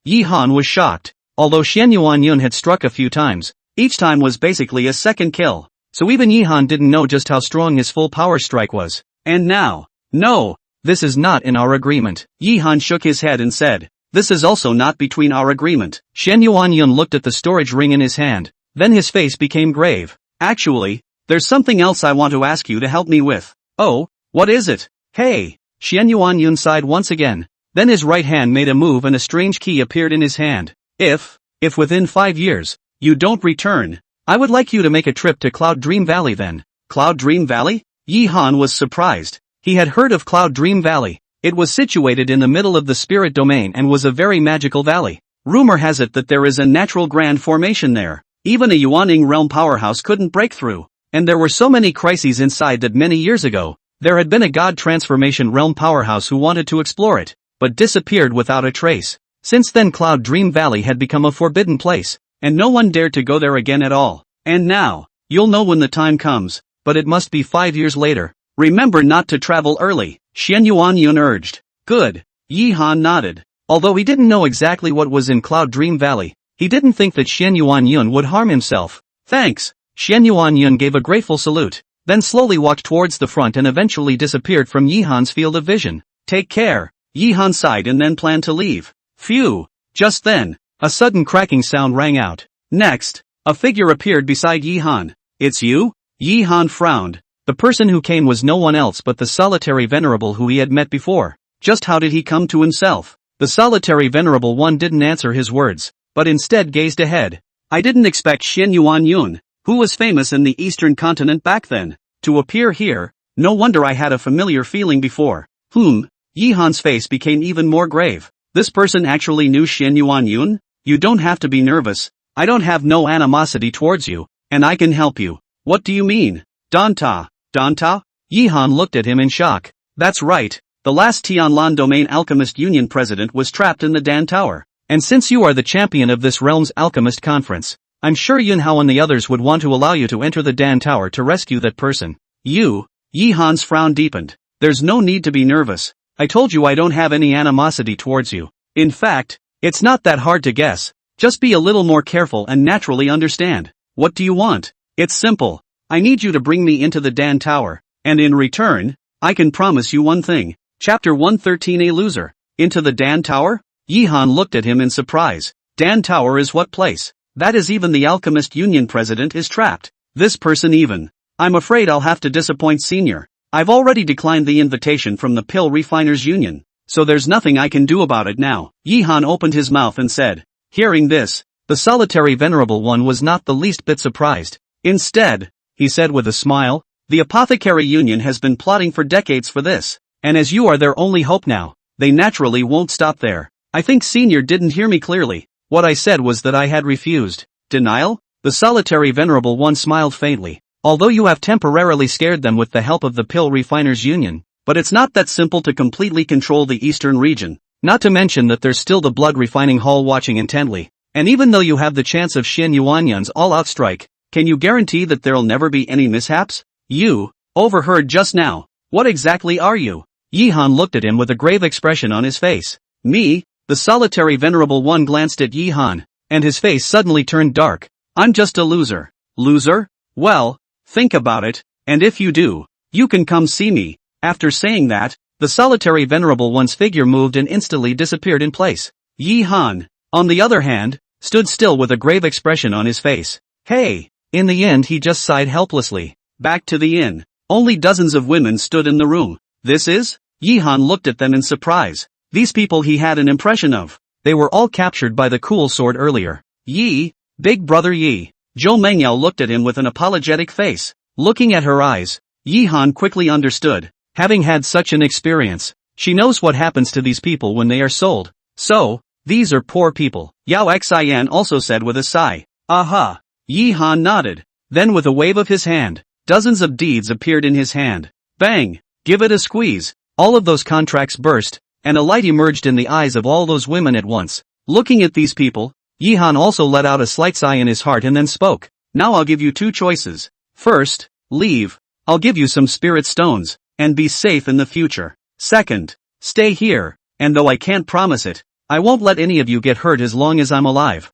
[SPEAKER 1] Yi Han was shocked. Although Xian Yuanyun had struck a few times, each time was basically a second kill. So even Yi Han didn't know just how strong his full power strike was. And now, no, this is not in our agreement. Yi Han shook his head and said, this is also not between our agreement. Xian Yuanyun looked at the storage ring in his hand, then his face became grave. Actually, there's something else I want to ask you to help me with. Oh, what is it? Hey, Xian Yuanyun sighed once again. Then his right hand made a move and a strange key appeared in his hand. If within 5 years, you don't return, I would like you to make a trip to Cloud Dream Valley then. Cloud Dream Valley? Yi Han was surprised. He had heard of Cloud Dream Valley. It was situated in the middle of the spirit domain and was a very magical valley. Rumor has it that there is a natural grand formation there. Even a Yuaning realm powerhouse couldn't break through. And there were so many crises inside that many years ago, there had been a god transformation realm powerhouse who wanted to explore it, but disappeared without a trace. Since then Cloud Dream Valley had become a forbidden place, and no one dared to go there again at all. And now, you'll know when the time comes, but it must be 5 years later. Remember not to travel early, Xian Yuanyun urged. Good. Yi Han nodded. Although he didn't know exactly what was in Cloud Dream Valley, he didn't think that Xian Yuanyun would harm himself. Thanks. Xian Yuanyun gave a grateful salute, then slowly walked towards the front and eventually disappeared from Yi Han's field of vision. Take care. Yi Han sighed and then planned to leave. Phew. Just then, a sudden cracking sound rang out. Next, a figure appeared beside Yi Han. It's you? Yi Han frowned. The person who came was no one else but the solitary venerable who he had met before. Just how did he come to himself? The solitary venerable one didn't answer his words, but instead gazed ahead. I didn't expect Xian Yuanyun, who was famous in the eastern continent back then, to appear here. No wonder I had a familiar feeling before. Yi Han's face became even more grave. This person actually knew Xian Yuanyun? You don't have to be nervous. I don't have no animosity towards you, and I can help you. What do you mean? Danta? Yi Han looked at him in shock. That's right. The last Tianlan Domain Alchemist Union president was trapped in the Dan Tower. And since you are the champion of this realm's alchemist conference, I'm sure Yun Hao and the others would want to allow you to enter the Dan Tower to rescue that person. You? Yi Han's frown deepened. There's no need to be nervous. I told you I don't have any animosity towards you. In fact, it's not that hard to guess. Just be a little more careful and naturally understand. What do you want? It's simple. I need you to bring me into the Dan Tower, and in return, I can promise you one thing. Chapter 113 A Loser. Into the Dan Tower? Yi Han looked at him in surprise. Dan Tower is what place? That is even the Alchemist Union president is trapped. This person even. I'm afraid I'll have to disappoint Senior. I've already declined the invitation from the Pill Refiners Union, so there's nothing I can do about it now. Yi Han opened his mouth and said. Hearing this, the solitary venerable one was not the least bit surprised. Instead, he said with a smile, the Apothecary Union has been plotting for decades for this, and as you are their only hope now, they naturally won't stop there. I think Senior didn't hear me clearly. What I said was that I had refused. Denial? The solitary venerable one smiled faintly. Although you have temporarily scared them with the help of the Pill Refiners Union, but it's not that simple to completely control the eastern region. Not to mention that there's still the blood refining hall watching intently. And even though you have the chance of Xian Yuanyun's all-out strike, can you guarantee that there'll never be any mishaps? You, overheard just now. What exactly are you? Yi Han looked at him with a grave expression on his face. Me? The solitary venerable one glanced at Yi Han, and his face suddenly turned dark. I'm just a loser. Loser? Well, think about it, and if you do, you can come see me. After saying that, the solitary venerable one's figure moved and instantly disappeared in place. Yi Han, on the other hand, stood still with a grave expression on his face. Hey! In the end he just sighed helplessly. Back to the inn. Only dozens of women stood in the room. This is? Yi Han looked at them in surprise. These people he had an impression of. They were all captured by the cool sword earlier. Yi, big brother Yi. Zhou Mengyao looked at him with an apologetic face. Looking at her eyes, Yi Han quickly understood. Having had such an experience, she knows what happens to these people when they are sold. So, These are poor people, Yao Xian also said with a sigh. Aha! Yi Han nodded. Then with a wave of his hand, dozens of deeds appeared in his hand. Bang! Give it a squeeze. All of those contracts burst, and a light emerged in the eyes of all those women at once. Looking at these people, Yi Han also let out a slight sigh in his heart and then spoke. Now I'll give you two choices. First, leave. I'll give you some spirit stones, and be safe in the future. Second, stay here, and though I can't promise it, I won't let any of you get hurt as long as I'm alive.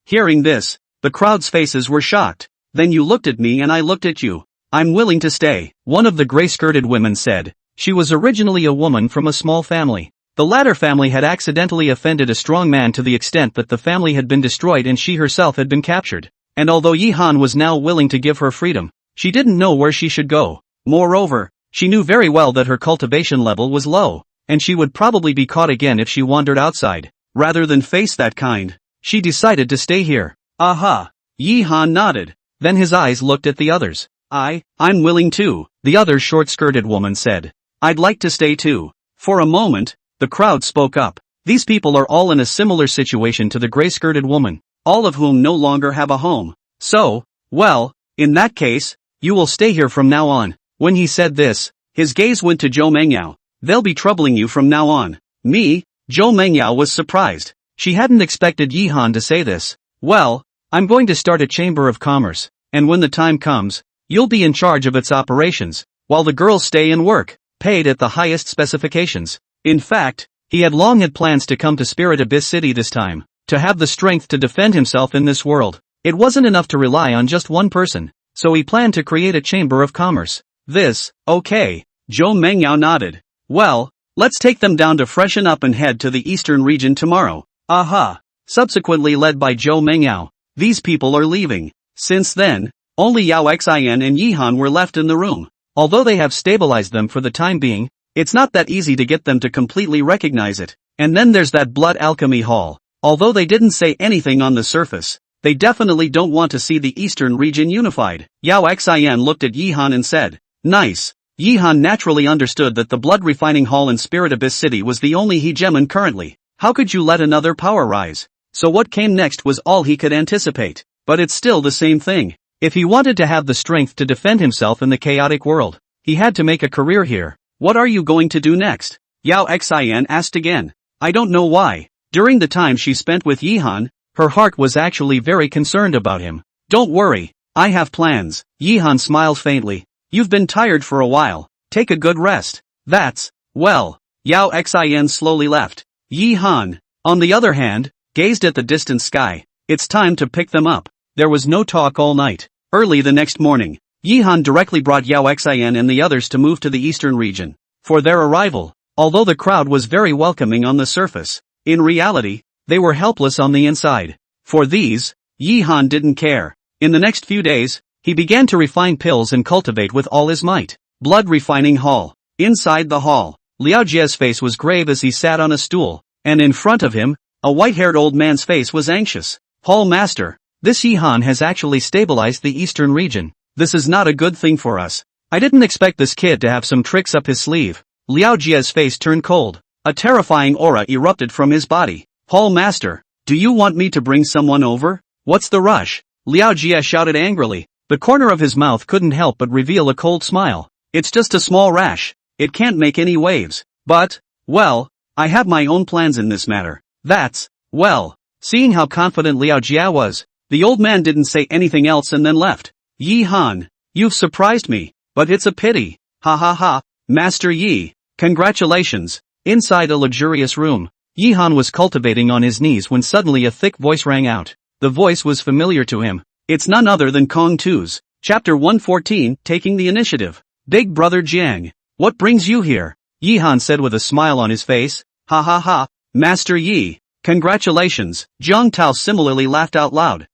[SPEAKER 1] Hearing this, the crowd's faces were shocked. Then you looked at me and I looked at you. I'm willing to stay, one of the gray-skirted women said. She was originally a woman from a small family. The latter family had accidentally offended a strong man to the extent that the family had been destroyed and she herself had been captured. And although Yi Han was now willing to give her freedom, she didn't know where she should go. Moreover, she knew very well that her cultivation level was low, and she would probably be caught again if she wandered outside. Rather than face that kind, she decided to stay here. Aha! Yi Han nodded. Then his eyes looked at the others. I'm willing too, the other short-skirted woman said. I'd like to stay too. For a moment, the crowd spoke up. These people are all in a similar situation to the gray-skirted woman, all of whom no longer have a home. So, well, in that case, you will stay here from now on. When he said this, his gaze went to Zhou Mengyao. They'll be troubling you from now on. Me? Zhou Mengyao was surprised. She hadn't expected Yi Han to say this. Well, I'm going to start a chamber of commerce, and when the time comes, you'll be in charge of its operations, while the girls stay and work, paid at the highest specifications. In fact, he had long had plans to come to Spirit Abyss City this time, to have the strength to defend himself in this world. It wasn't enough to rely on just one person, so he planned to create a chamber of commerce. Okay, Zhou Mengyao nodded. Well, let's take them down to freshen up and head to the eastern region tomorrow. Aha! Subsequently led by Zhou Mengyao, these people are leaving. Since then, only Yao Xian and Yi Han were left in the room. Although they have stabilized them for the time being, it's not that easy to get them to completely recognize it. And then there's that blood alchemy hall. Although they didn't say anything on the surface, they definitely don't want to see the eastern region unified. Yao Xian looked at Yi Han and said, nice. Yi Han naturally understood that the blood refining hall in Spirit Abyss City was the only hegemon currently. How could you let another power rise? So what came next was all he could anticipate. But it's still the same thing. If he wanted to have the strength to defend himself in the chaotic world, he had to make a career here. What are you going to do next? Yao Xian asked again. I don't know why. During the time she spent with Yi Han, her heart was actually very concerned about him. Don't worry, I have plans. Yi Han smiled faintly. You've been tired for a while. Take a good rest. Well. Yao Xian slowly left. Yi Han, on the other hand, gazed at the distant sky. It's time to pick them up. There was no talk all night. Early the next morning, Yi Han directly brought Yao Xian and the others to move to the eastern region. For their arrival, although the crowd was very welcoming on the surface, in reality, they were helpless on the inside. For these, Yi Han didn't care. In the next few days, he began to refine pills and cultivate with all his might. Blood refining hall. Inside the hall, Liao Jie's face was grave as he sat on a stool, and in front of him, a white-haired old man's face was anxious. Hall Master, this Yi Han has actually stabilized the eastern region. This is not a good thing for us. I didn't expect this kid to have some tricks up his sleeve. Liao Jie's face turned cold. A terrifying aura erupted from his body. Hall Master, do you want me to bring someone over? What's the rush? Liao Jie shouted angrily. The corner of his mouth couldn't help but reveal a cold smile. It's just a small rash. It can't make any waves. But, well, I have my own plans in this matter. Well. Seeing how confident Liao Jie was, the old man didn't say anything else and then left. Yi Han, you've surprised me, but it's a pity. Ha ha ha, Master Yi, congratulations. Inside a luxurious room, Yi Han was cultivating on his knees when suddenly a thick voice rang out. The voice was familiar to him. It's none other than Kong Tu's. Chapter 114, Taking the Initiative. Big Brother Jiang, what brings you here? Yi Han said with a smile on his face. Ha ha ha, Master Yi, congratulations. Jiang Tao similarly laughed out loud.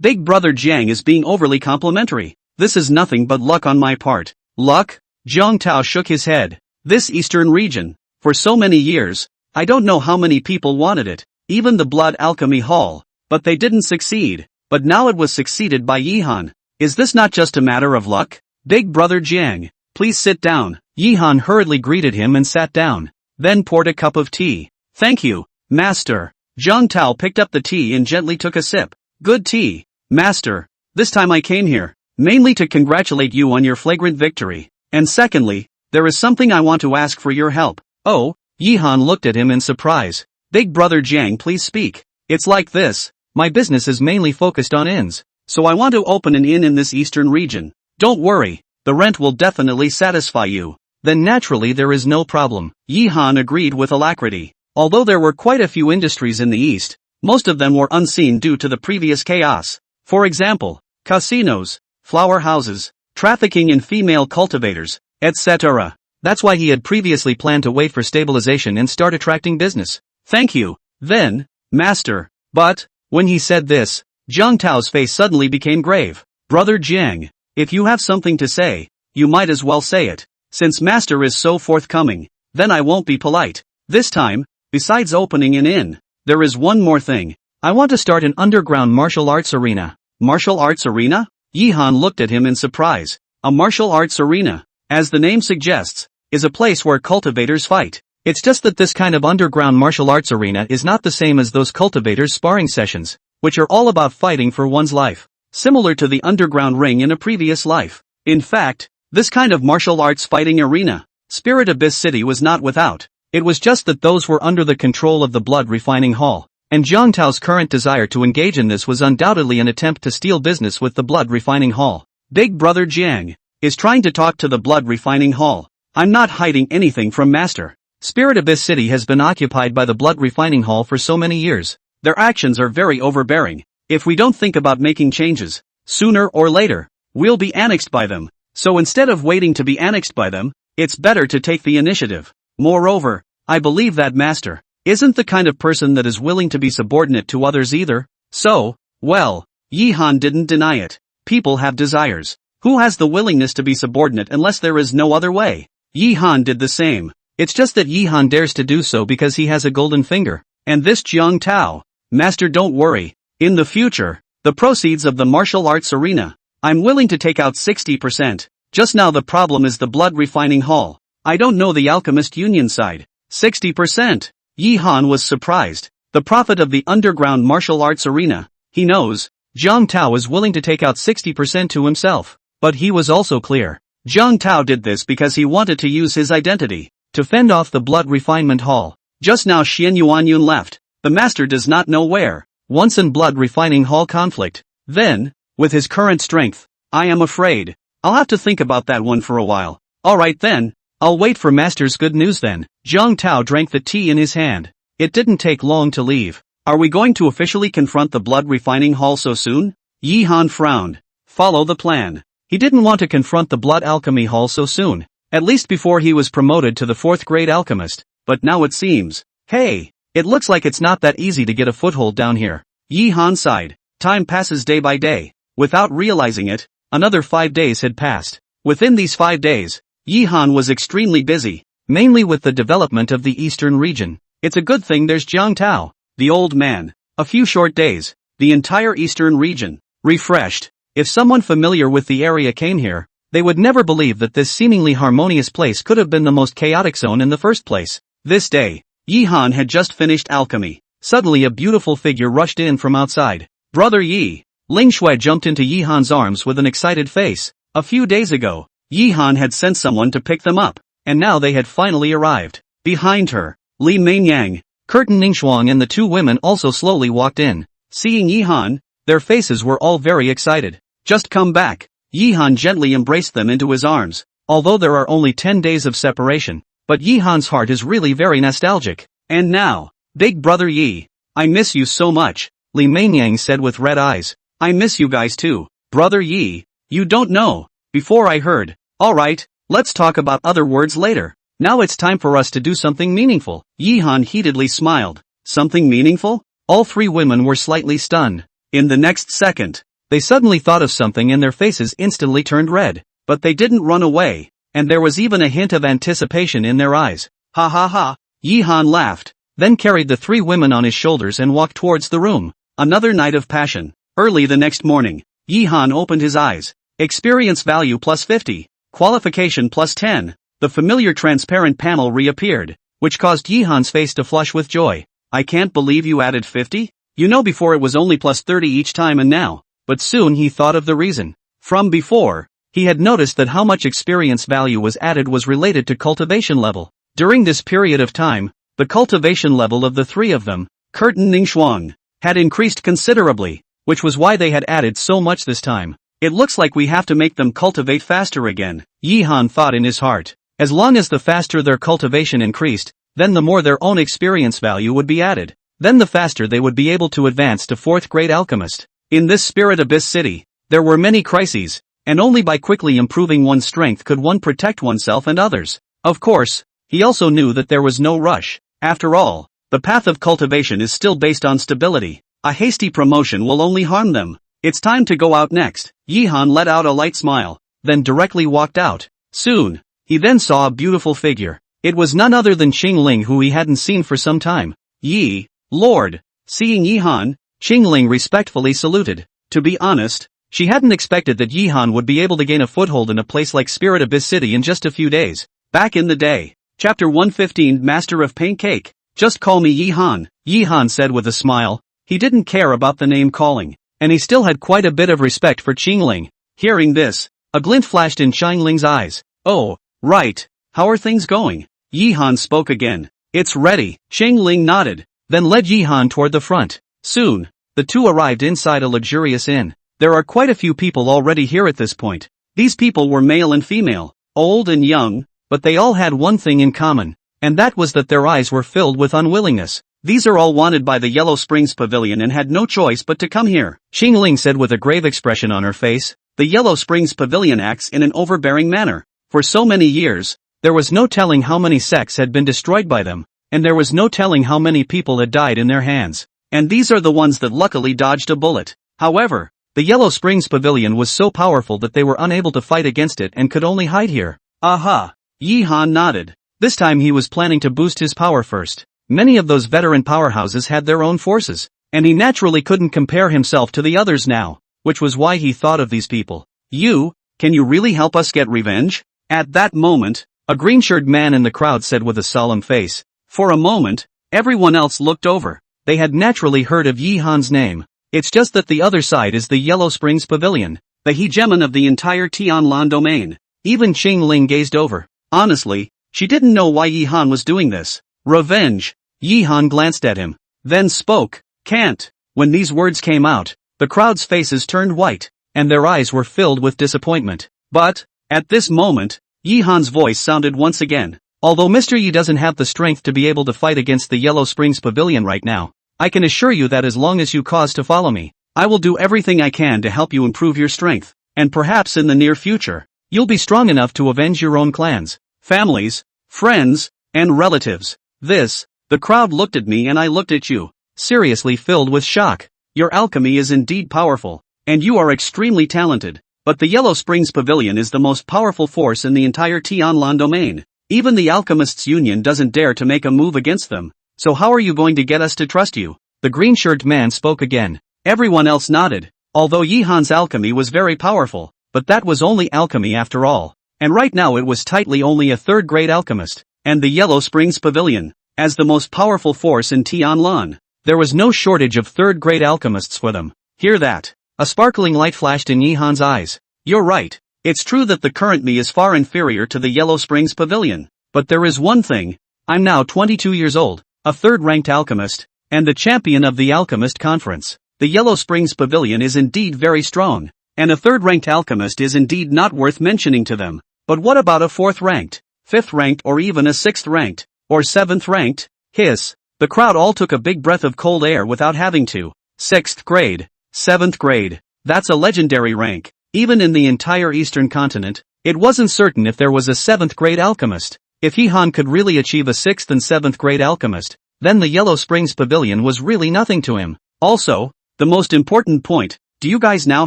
[SPEAKER 1] Big Brother Jiang is being overly complimentary. This is nothing but luck on my part. Luck? Jiang Tao shook his head. This eastern region, for so many years, I don't know how many people wanted it, even the Blood Alchemy Hall, but they didn't succeed. But now it was succeeded by Yi Han. Is this not just a matter of luck? Big Brother Jiang, please sit down. Yi Han hurriedly greeted him and sat down, then poured a cup of tea. Thank you. Master. Zhang Tao picked up the tea and gently took a sip. Good tea, Master. This time I came here, mainly to congratulate you on your flagrant victory. And secondly, there is something I want to ask for your help. Oh, Yihan looked at him in surprise. Big brother Jiang, please speak. It's like this. My business is mainly focused on inns, so I want to open an inn in this eastern region. Don't worry, the rent will definitely satisfy you. Then naturally there is no problem. Yihan agreed with alacrity. Although there were quite a few industries in the east, most of them were unseen due to the previous chaos. For example, casinos, flower houses, trafficking in female cultivators, etc. That's why he had previously planned to wait for stabilization and start attracting business. Thank you, then, Master. But, when he said this, Zhang Tao's face suddenly became grave. Brother Jiang, if you have something to say, you might as well say it. Since Master is so forthcoming, then I won't be polite. This time, besides opening an inn, there is one more thing. I want to start an underground martial arts arena. Martial arts arena? Yihan looked at him in surprise. A martial arts arena, as the name suggests, is a place where cultivators fight. It's just that this kind of underground martial arts arena is not the same as those cultivators' sparring sessions, which are all about fighting for one's life, similar to the underground ring in a previous life. In fact, this kind of martial arts fighting arena, Spirit Abyss City was not without. It was just that those were under the control of the Blood Refining Hall, and Zhang Tao's current desire to engage in this was undoubtedly an attempt to steal business with the Blood Refining Hall. Big brother Jiang is trying to talk to the Blood Refining Hall. I'm not hiding anything from Master. Spirit Abyss City has been occupied by the Blood Refining Hall for so many years. Their actions are very overbearing. If we don't think about making changes, sooner or later, we'll be annexed by them. So instead of waiting to be annexed by them, it's better to take the initiative. Moreover, I believe that Master isn't the kind of person that is willing to be subordinate to others either. So, well, Yihan didn't deny it. People have desires. Who has the willingness to be subordinate unless there is no other way? Yihan did the same. It's just that Yihan dares to do so because he has a golden finger. And this Zhang Tao, Master, don't worry. In the future, the proceeds of the martial arts arena, I'm willing to take out 60%. Just now the problem is the Blood Refining Hall. I don't know the Alchemist Union side. 60%. Yihan was surprised. The profit of the underground martial arts arena, he knows. Zhang Tao is willing to take out 60% to himself. But he was also clear. Zhang Tao did this because he wanted to use his identity to fend off the Blood Refinement Hall. Just now Xian Yuanyun left. The Master does not know where. Once in Blood Refining Hall conflict. Then, with his current strength, I am afraid I'll have to think about that one for a while. Alright then, I'll wait for Master's good news then. Zhang Tao drank the tea in his hand. It didn't take long to leave. Are we going to officially confront the Blood Refining Hall so soon? Yihan frowned. Follow the plan. He didn't want to confront the Blood Alchemy Hall so soon. At least before he was promoted to the 4th grade alchemist. But now it seems, hey, it looks like it's not that easy to get a foothold down here. Yihan sighed. Time passes day by day. Without realizing it, another 5 days had passed. Within these 5 days, Yihan was extremely busy, mainly with the development of the eastern region. It's a good thing there's Zhang Tao, the old man. A few short days, the entire eastern region, refreshed. If someone familiar with the area came here, they would never believe that this seemingly harmonious place could have been the most chaotic zone in the first place. This day, Yihan had just finished alchemy. Suddenly a beautiful figure rushed in from outside. Brother Yi. Ling Shui jumped into Yihan's arms with an excited face. A few days ago, Yihan had sent someone to pick them up, and now they had finally arrived. Behind her, Li Mainyang, Curtin Ningxuang and the two women also slowly walked in. Seeing Yihan, their faces were all very excited. Just come back. Yihan gently embraced them into his arms. Although there are only 10 days of separation, but Yihan's heart is really very nostalgic. And now, Big Brother Yi, I miss you so much, Li Mainyang said with red eyes. I miss you guys too. Brother Yi, you don't know. Before I heard. Alright, let's talk about other words later. Now it's time for us to do something meaningful. Yihan heatedly smiled. Something meaningful? All three women were slightly stunned. In the next second, they suddenly thought of something and their faces instantly turned red. But they didn't run away, and there was even a hint of anticipation in their eyes. Ha ha ha. Yihan laughed, then carried the three women on his shoulders and walked towards the room. Another night of passion. Early the next morning, Yihan opened his eyes. Experience value plus 50. Qualification plus 10. The familiar transparent panel reappeared, which caused Yihan's face to flush with joy. I can't believe you added 50? You know before it was only plus 30 each time and now. But soon he thought of the reason. From before, he had noticed that how much experience value was added was related to cultivation level. During this period of time, the cultivation level of the three of them, Kurt and Ningxuang, had increased considerably, which was why they had added so much this time. It looks like we have to make them cultivate faster again, Yi Han thought in his heart. As long as the faster their cultivation increased, then the more their own experience value would be added. Then the faster they would be able to advance to 4th grade alchemist. In this Spirit Abyss city, there were many crises, and only by quickly improving one's strength could one protect oneself and others. Of course, he also knew that there was no rush. After all, the path of cultivation is still based on stability. A hasty promotion will only harm them. It's time to go out next. Yi Han let out a light smile, then directly walked out. Soon, he then saw a beautiful figure. It was none other than Qingling, who he hadn't seen for some time. Yi, Lord. Seeing Yi Han, Qingling respectfully saluted. To be honest, she hadn't expected that Yi Han would be able to gain a foothold in a place like Spirit Abyss City in just a few days. Back in the day. Chapter 115 Master of Pancake. Just call me Yi Han, Yi Han said with a smile. He didn't care about the name calling, and he still had quite a bit of respect for Qingling. Hearing this, a glint flashed in Qingling's eyes. Oh, right. How are things going? Yi Han spoke again. It's ready. Qingling nodded, then led Yi Han toward the front. Soon, the two arrived inside a luxurious inn. There are quite a few people already here at this point. These people were male and female, old and young, but they all had one thing in common, and that was that their eyes were filled with unwillingness. These are all wanted by the Yellow Springs Pavilion and had no choice but to come here. Qingling said with a grave expression on her face. The Yellow Springs Pavilion acts in an overbearing manner. For so many years, there was no telling how many sects had been destroyed by them, and there was no telling how many people had died in their hands. And these are the ones that luckily dodged a bullet. However, the Yellow Springs Pavilion was so powerful that they were unable to fight against it and could only hide here. Aha! Yi Han nodded. This time he was planning to boost his power first. Many of those veteran powerhouses had their own forces, and he naturally couldn't compare himself to the others now, which was why he thought of these people. Can you really help us get revenge? At that moment, a green-shirted man in the crowd said with a solemn face. For a moment, everyone else looked over. They had naturally heard of Yi Han's name. It's just that the other side is the Yellow Springs Pavilion, the hegemon of the entire Tianlan domain. Even Qingling gazed over. Honestly, she didn't know why Yi Han was doing this. Revenge. Yi Han glanced at him, then spoke. Can't. When these words came out, the crowd's faces turned white, and their eyes were filled with disappointment. But, at this moment, Yi Han's voice sounded once again. Although Mr. Yi doesn't have the strength to be able to fight against the Yellow Springs Pavilion right now, I can assure you that as long as you cause to follow me, I will do everything I can to help you improve your strength, and perhaps in the near future, you'll be strong enough to avenge your own clans, families, friends, and relatives. The crowd looked at me and I looked at you, seriously filled with shock. Your alchemy is indeed powerful, and you are extremely talented, but the Yellow Springs Pavilion is the most powerful force in the entire Tianlan domain. Even the Alchemists Union doesn't dare to make a move against them, so how are you going to get us to trust you? The green-shirted man spoke again. Everyone else nodded. Although Yi Han's alchemy was very powerful, but that was only alchemy after all, and right now it was tightly only a 3rd-grade alchemist, and the Yellow Springs Pavilion, as the most powerful force in Tianlan, there was no shortage of 3rd-grade alchemists for them. Hear that? A sparkling light flashed in Yi Han's eyes. You're right. It's true that the current me is far inferior to the Yellow Springs Pavilion, but there is one thing. I'm now 22 years old, a 3rd-ranked alchemist, and the champion of the Alchemist Conference. The Yellow Springs Pavilion is indeed very strong, and a 3rd-ranked alchemist is indeed not worth mentioning to them. But what about a 4th-ranked, 5th-ranked or even a 6th-ranked, or 7th-ranked? Hiss. The crowd all took a big breath of cold air without having to. 6th grade, 7th grade, that's a legendary rank. Even in the entire Eastern continent, it wasn't certain if there was a 7th grade alchemist. If Yi Han could really achieve a 6th and 7th grade alchemist, then the Yellow Springs Pavilion was really nothing to him. Also, the most important point, do you guys now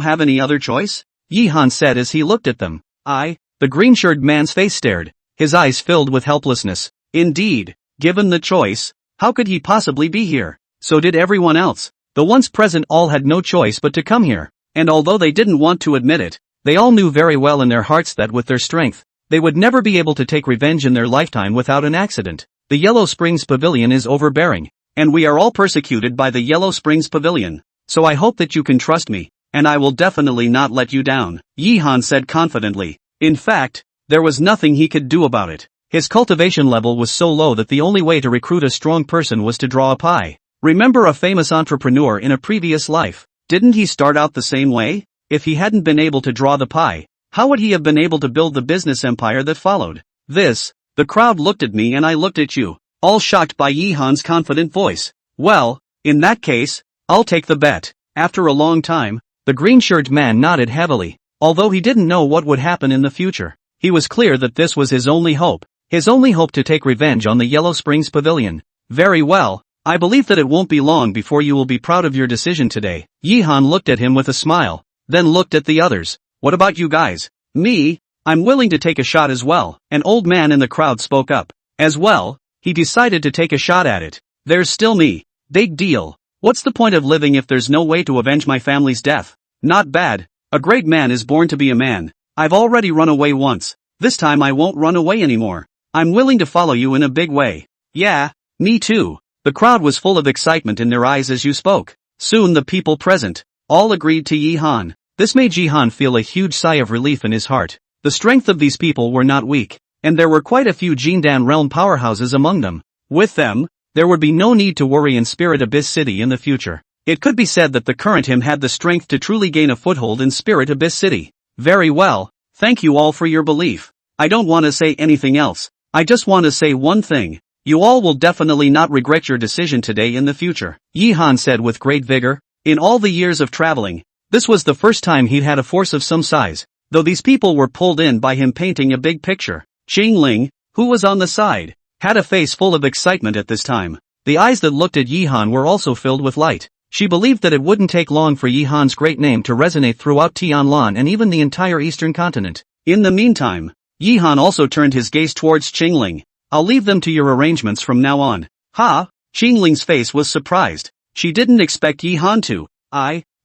[SPEAKER 1] have any other choice? Yi Han said as he looked at them. The green-shirted man's face stared, his eyes filled with helplessness. Indeed, given the choice, how could he possibly be here? So did everyone else. The ones present all had no choice but to come here, and although they didn't want to admit it, they all knew very well in their hearts that with their strength, they would never be able to take revenge in their lifetime without an accident. The Yellow Springs Pavilion is overbearing, and we are all persecuted by the Yellow Springs Pavilion. So I hope that you can trust me, and I will definitely not let you down, Yi-han said confidently. In fact, there was nothing he could do about it. His cultivation level was so low that the only way to recruit a strong person was to draw a pie. Remember a famous entrepreneur in a previous life? Didn't he start out the same way? If he hadn't been able to draw the pie, how would he have been able to build the business empire that followed? The crowd looked at me and I looked at you, all shocked by Yi-han's confident voice. Well, in that case, I'll take the bet. After a long time, the green-shirted man nodded heavily. Although he didn't know what would happen in the future, he was clear that this was his only hope. His only hope to take revenge on the Yellow Springs Pavilion. Very well, I believe that it won't be long before you will be proud of your decision today. Yi-han looked at him with a smile, then looked at the others. What about you guys? Me? I'm willing to take a shot as well. An old man in the crowd spoke up. As well, he decided to take a shot at it. There's still me. Big deal. What's the point of living if there's no way to avenge my family's death? Not bad. A great man is born to be a man. I've already run away once. This time I won't run away anymore. I'm willing to follow you in a big way. Yeah, me too. The crowd was full of excitement in their eyes as you spoke. Soon the people present all agreed to Yi-han. This made Yi-han feel a huge sigh of relief in his heart. The strength of these people were not weak, and there were quite a few Jindan realm powerhouses among them. With them, there would be no need to worry in Spirit Abyss City in the future. It could be said that the current him had the strength to truly gain a foothold in Spirit Abyss City. Very well, thank you all for your belief. I don't want to say anything else. I just want to say one thing. You all will definitely not regret your decision today in the future, Yi-han said with great vigor. In all the years of traveling, this was the first time he'd had a force of some size, though these people were pulled in by him painting a big picture. Qingling, who was on the side, had a face full of excitement at this time. The eyes that looked at Yi-han were also filled with light. She believed that it wouldn't take long for Yi-han's great name to resonate throughout Tianlan and even the entire eastern continent. In the meantime, Yi-han also turned his gaze towards Qingling. I'll leave them to your arrangements from now on. Ha! Qingling's face was surprised. She didn't expect Yi-han to.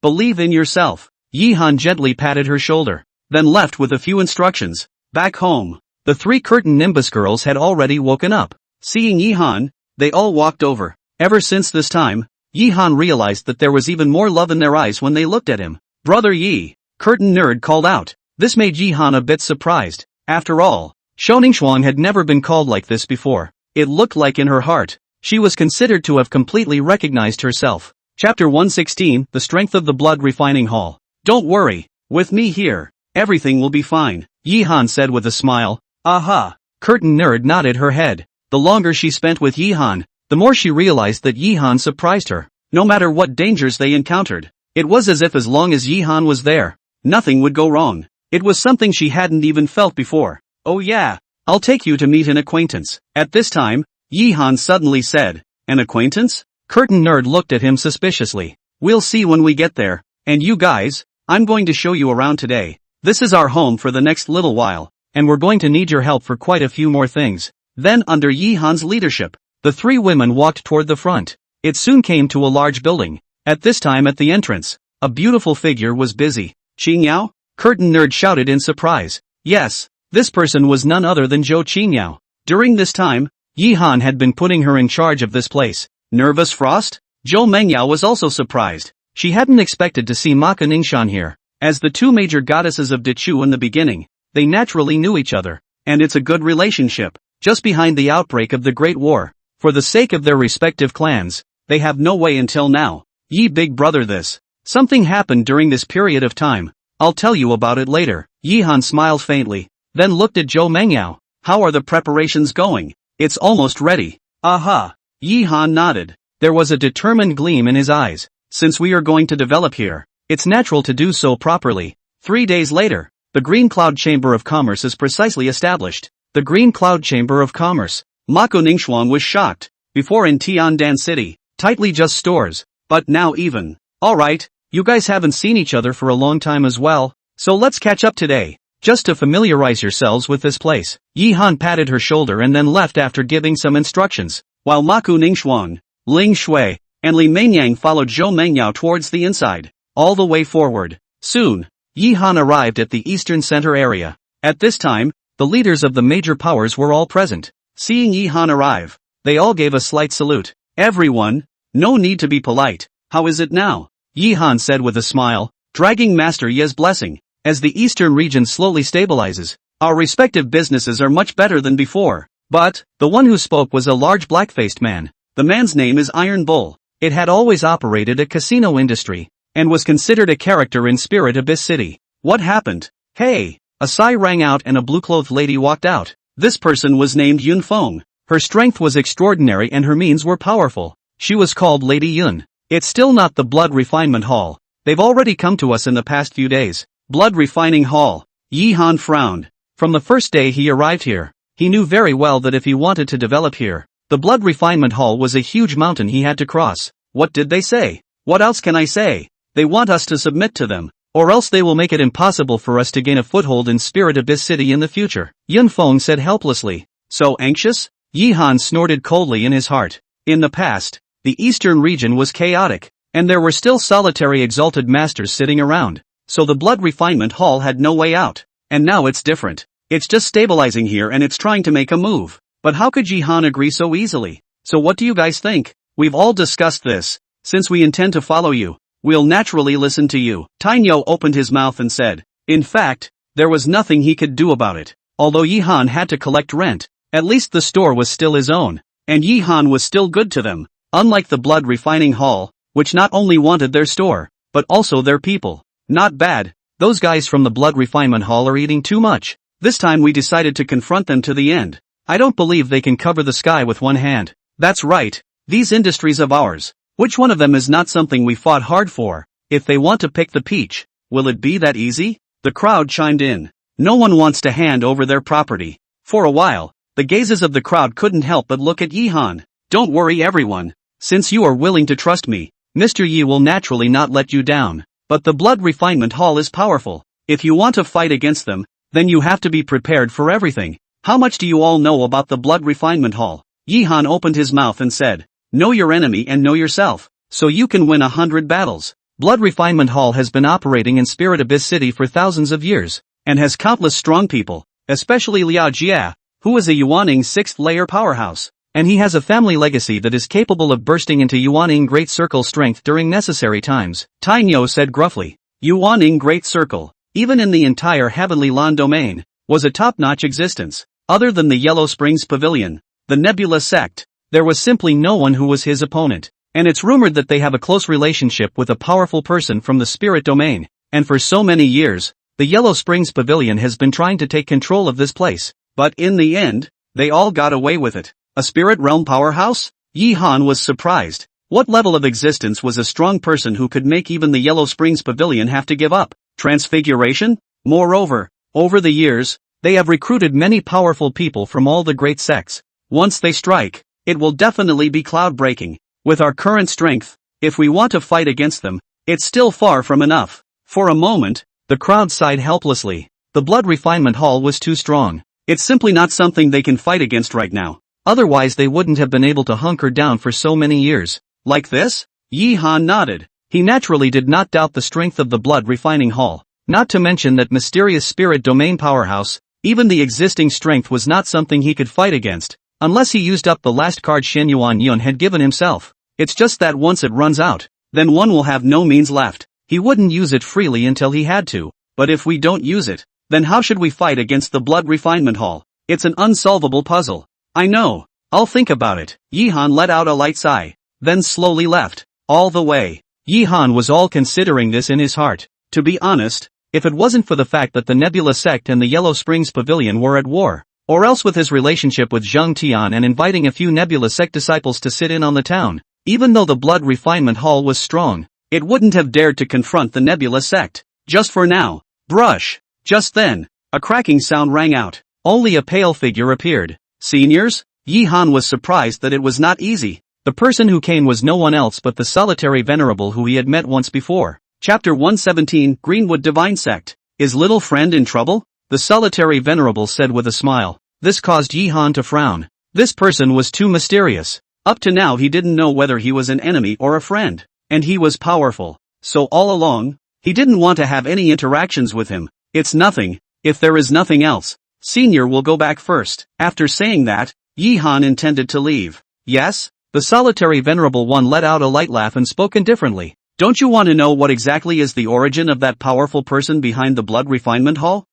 [SPEAKER 1] Believe in yourself. Yi-han gently patted her shoulder, then left with a few instructions. Back home, the three curtain Nimbus girls had already woken up. Seeing Yi-han, they all walked over. Ever since this time, Yi-han realized that there was even more love in their eyes when they looked at him. Brother Yi, curtain nerd called out. This made Yi-han a bit surprised. After all, Shoningshuang had never been called like this before. It looked like in her heart, she was considered to have completely recognized herself. Chapter 116, The Strength of the Blood Refining Hall. Don't worry, with me here, everything will be fine, Yi-han said with a smile. Aha! Curtain nerd nodded her head. The longer she spent with Yi-han, the more she realized that Yi-han surprised her. No matter what dangers they encountered, it was as if as long as Yi-han was there, nothing would go wrong. It was something she hadn't even felt before. Oh yeah, I'll take you to meet an acquaintance. At this time, Yi-han suddenly said, an acquaintance? Curtain nerd looked at him suspiciously. We'll see when we get there. And you guys, I'm going to show you around today. This is our home for the next little while, and we're going to need your help for quite a few more things. Then under Yi-han's leadership, the three women walked toward the front. It soon came to a large building. At this time at the entrance, a beautiful figure was busy. Qingyao? Curtain nerd shouted in surprise. Yes, this person was none other than Zhou Qingyao. During this time, Yi-han had been putting her in charge of this place. Nervous Frost? Zhou Mengyao was also surprised. She hadn't expected to see Maka Ningxian here. As the two major goddesses of Dechu in the beginning, they naturally knew each other, and it's a good relationship. Just behind the outbreak of the Great War, for the sake of their respective clans, they have no way until now. Yi big brother this. Something happened during this period of time. I'll tell you about it later. Yi-han smiled faintly, then looked at Zhou Mengyao. How are the preparations going? It's almost ready. Aha! Yi-han nodded. There was a determined gleam in his eyes. Since we are going to develop here, it's natural to do so properly. 3 days later, the Green Cloud Chamber of Commerce is precisely established. The Green Cloud Chamber of Commerce. Mako Ningxuan was shocked. Before in Tiandan City, tightly just stores, but now even. Alright, you guys haven't seen each other for a long time as well, so let's catch up today. Just to familiarize yourselves with this place. Yi-han patted her shoulder and then left after giving some instructions, while Maku Ningxuan, Ling Shui, and Li Mengyang followed Zhou Mengyao towards the inside, all the way forward. Soon, Yi-han arrived at the eastern center area. At this time, the leaders of the major powers were all present. Seeing Yi-han arrive, they all gave a slight salute. Everyone, no need to be polite. How is it now? Yi Han said with a smile, dragging Master Ye's blessing. As the eastern region slowly stabilizes, our respective businesses are much better than before. But, the one who spoke was a large black-faced man. The man's name is Iron Bull. It had always operated a casino industry, and was considered a character in Spirit Abyss City. What happened? Hey! A sigh rang out and a blue-clothed lady walked out. This person was named Yun Feng. Her strength was extraordinary and her means were powerful. She was called Lady Yun. It's still not the Blood Refinement Hall. They've already come to us in the past few days. Blood Refining Hall. Yi Han frowned. From the first day he arrived here, he knew very well that if he wanted to develop here, the Blood Refinement Hall was a huge mountain he had to cross. What did they say? What else can I say? They want us to submit to them, or else they will make it impossible for us to gain a foothold in Spirit Abyss City in the future. Yun Feng said helplessly. So anxious? Yi Han snorted coldly in his heart. In the past, the eastern region was chaotic, and there were still solitary exalted masters sitting around. So the Blood Refinement Hall had no way out. And now it's different. It's just stabilizing here and it's trying to make a move. But how could Yi Han agree so easily? So what do you guys think? We've all discussed this. Since we intend to follow you, we'll naturally listen to you. Tainyo opened his mouth and said. In fact, there was nothing he could do about it. Although Yi Han had to collect rent, at least the store was still his own. And Yi Han was still good to them. Unlike the Blood Refining Hall, which not only wanted their store, but also their people. Not bad. Those guys from the Blood Refinement Hall are eating too much. This time we decided to confront them to the end. I don't believe they can cover the sky with one hand. That's right. These industries of ours. Which one of them is not something we fought hard for? If they want to pick the peach, will it be that easy? The crowd chimed in. No one wants to hand over their property. For a while, the gazes of the crowd couldn't help but look at Yi Han. Don't worry everyone. Since you are willing to trust me, Mr. Yi will naturally not let you down. But the Blood Refinement Hall is powerful. If you want to fight against them, then you have to be prepared for everything. How much do you all know about the Blood Refinement Hall? Yi Han opened his mouth and said, know your enemy and know yourself, so you can win 100 battles. Blood Refinement Hall has been operating in Spirit Abyss City for thousands of years, and has countless strong people, especially Liao Jia, who is a Yuaning 6th layer powerhouse. And he has a family legacy that is capable of bursting into Yuaning Great Circle strength during necessary times. Tainyo said gruffly. Yuaning Great Circle, even in the entire Heavenly Land domain, was a top-notch existence. Other than the Yellow Springs Pavilion, the Nebula sect, there was simply no one who was his opponent. And it's rumored that they have a close relationship with a powerful person from the spirit domain. And for so many years, the Yellow Springs Pavilion has been trying to take control of this place. But in the end, they all got away with it. A spirit realm powerhouse? Yi Han was surprised. What level of existence was a strong person who could make even the Yellow Springs Pavilion have to give up? Transfiguration? Moreover, over the years, they have recruited many powerful people from all the great sects. Once they strike, it will definitely be cloud-breaking. With our current strength, if we want to fight against them, it's still far from enough. For a moment, the crowd sighed helplessly. The Blood Refinement Hall was too strong. It's simply not something they can fight against right now. Otherwise they wouldn't have been able to hunker down for so many years. Like this? Yi Han nodded. He naturally did not doubt the strength of the Blood Refining Hall. Not to mention that mysterious spirit domain powerhouse, even the existing strength was not something he could fight against, unless he used up the last card Shen Yuan Yun had given himself. It's just that once it runs out, then one will have no means left. He wouldn't use it freely until he had to. But if we don't use it, then how should we fight against the Blood Refinement Hall? It's an unsolvable puzzle. I know. I'll think about it. Yi Han let out a light sigh, then slowly left. All the way, Yi Han was all considering this in his heart. To be honest, if it wasn't for the fact that the Nebula sect and the Yellow Springs Pavilion were at war, or else with his relationship with Zhang Tian and inviting a few Nebula sect disciples to sit in on the town, even though the Blood Refinement Hall was strong, it wouldn't have dared to confront the Nebula sect. Just for now. Brush. Just then, a cracking sound rang out. Only a pale figure appeared. Seniors? Yi Han was surprised that it was not easy. The person who came was no one else but the solitary venerable who he had met once before. Chapter 117, Greenwood Divine Sect. Is little friend in trouble? The solitary venerable said with a smile. This caused Yi Han to frown. This person was too mysterious. Up to now he didn't know whether he was an enemy or a friend. And he was powerful. So all along, he didn't want to have any interactions with him. It's nothing. If there is nothing else, Senior will go back first. After saying that, Yi Han intended to leave. Yes? The solitary venerable one let out a light laugh and spoke indifferently. Don't you want to know what exactly is the origin of that powerful person behind the blood refinement hall?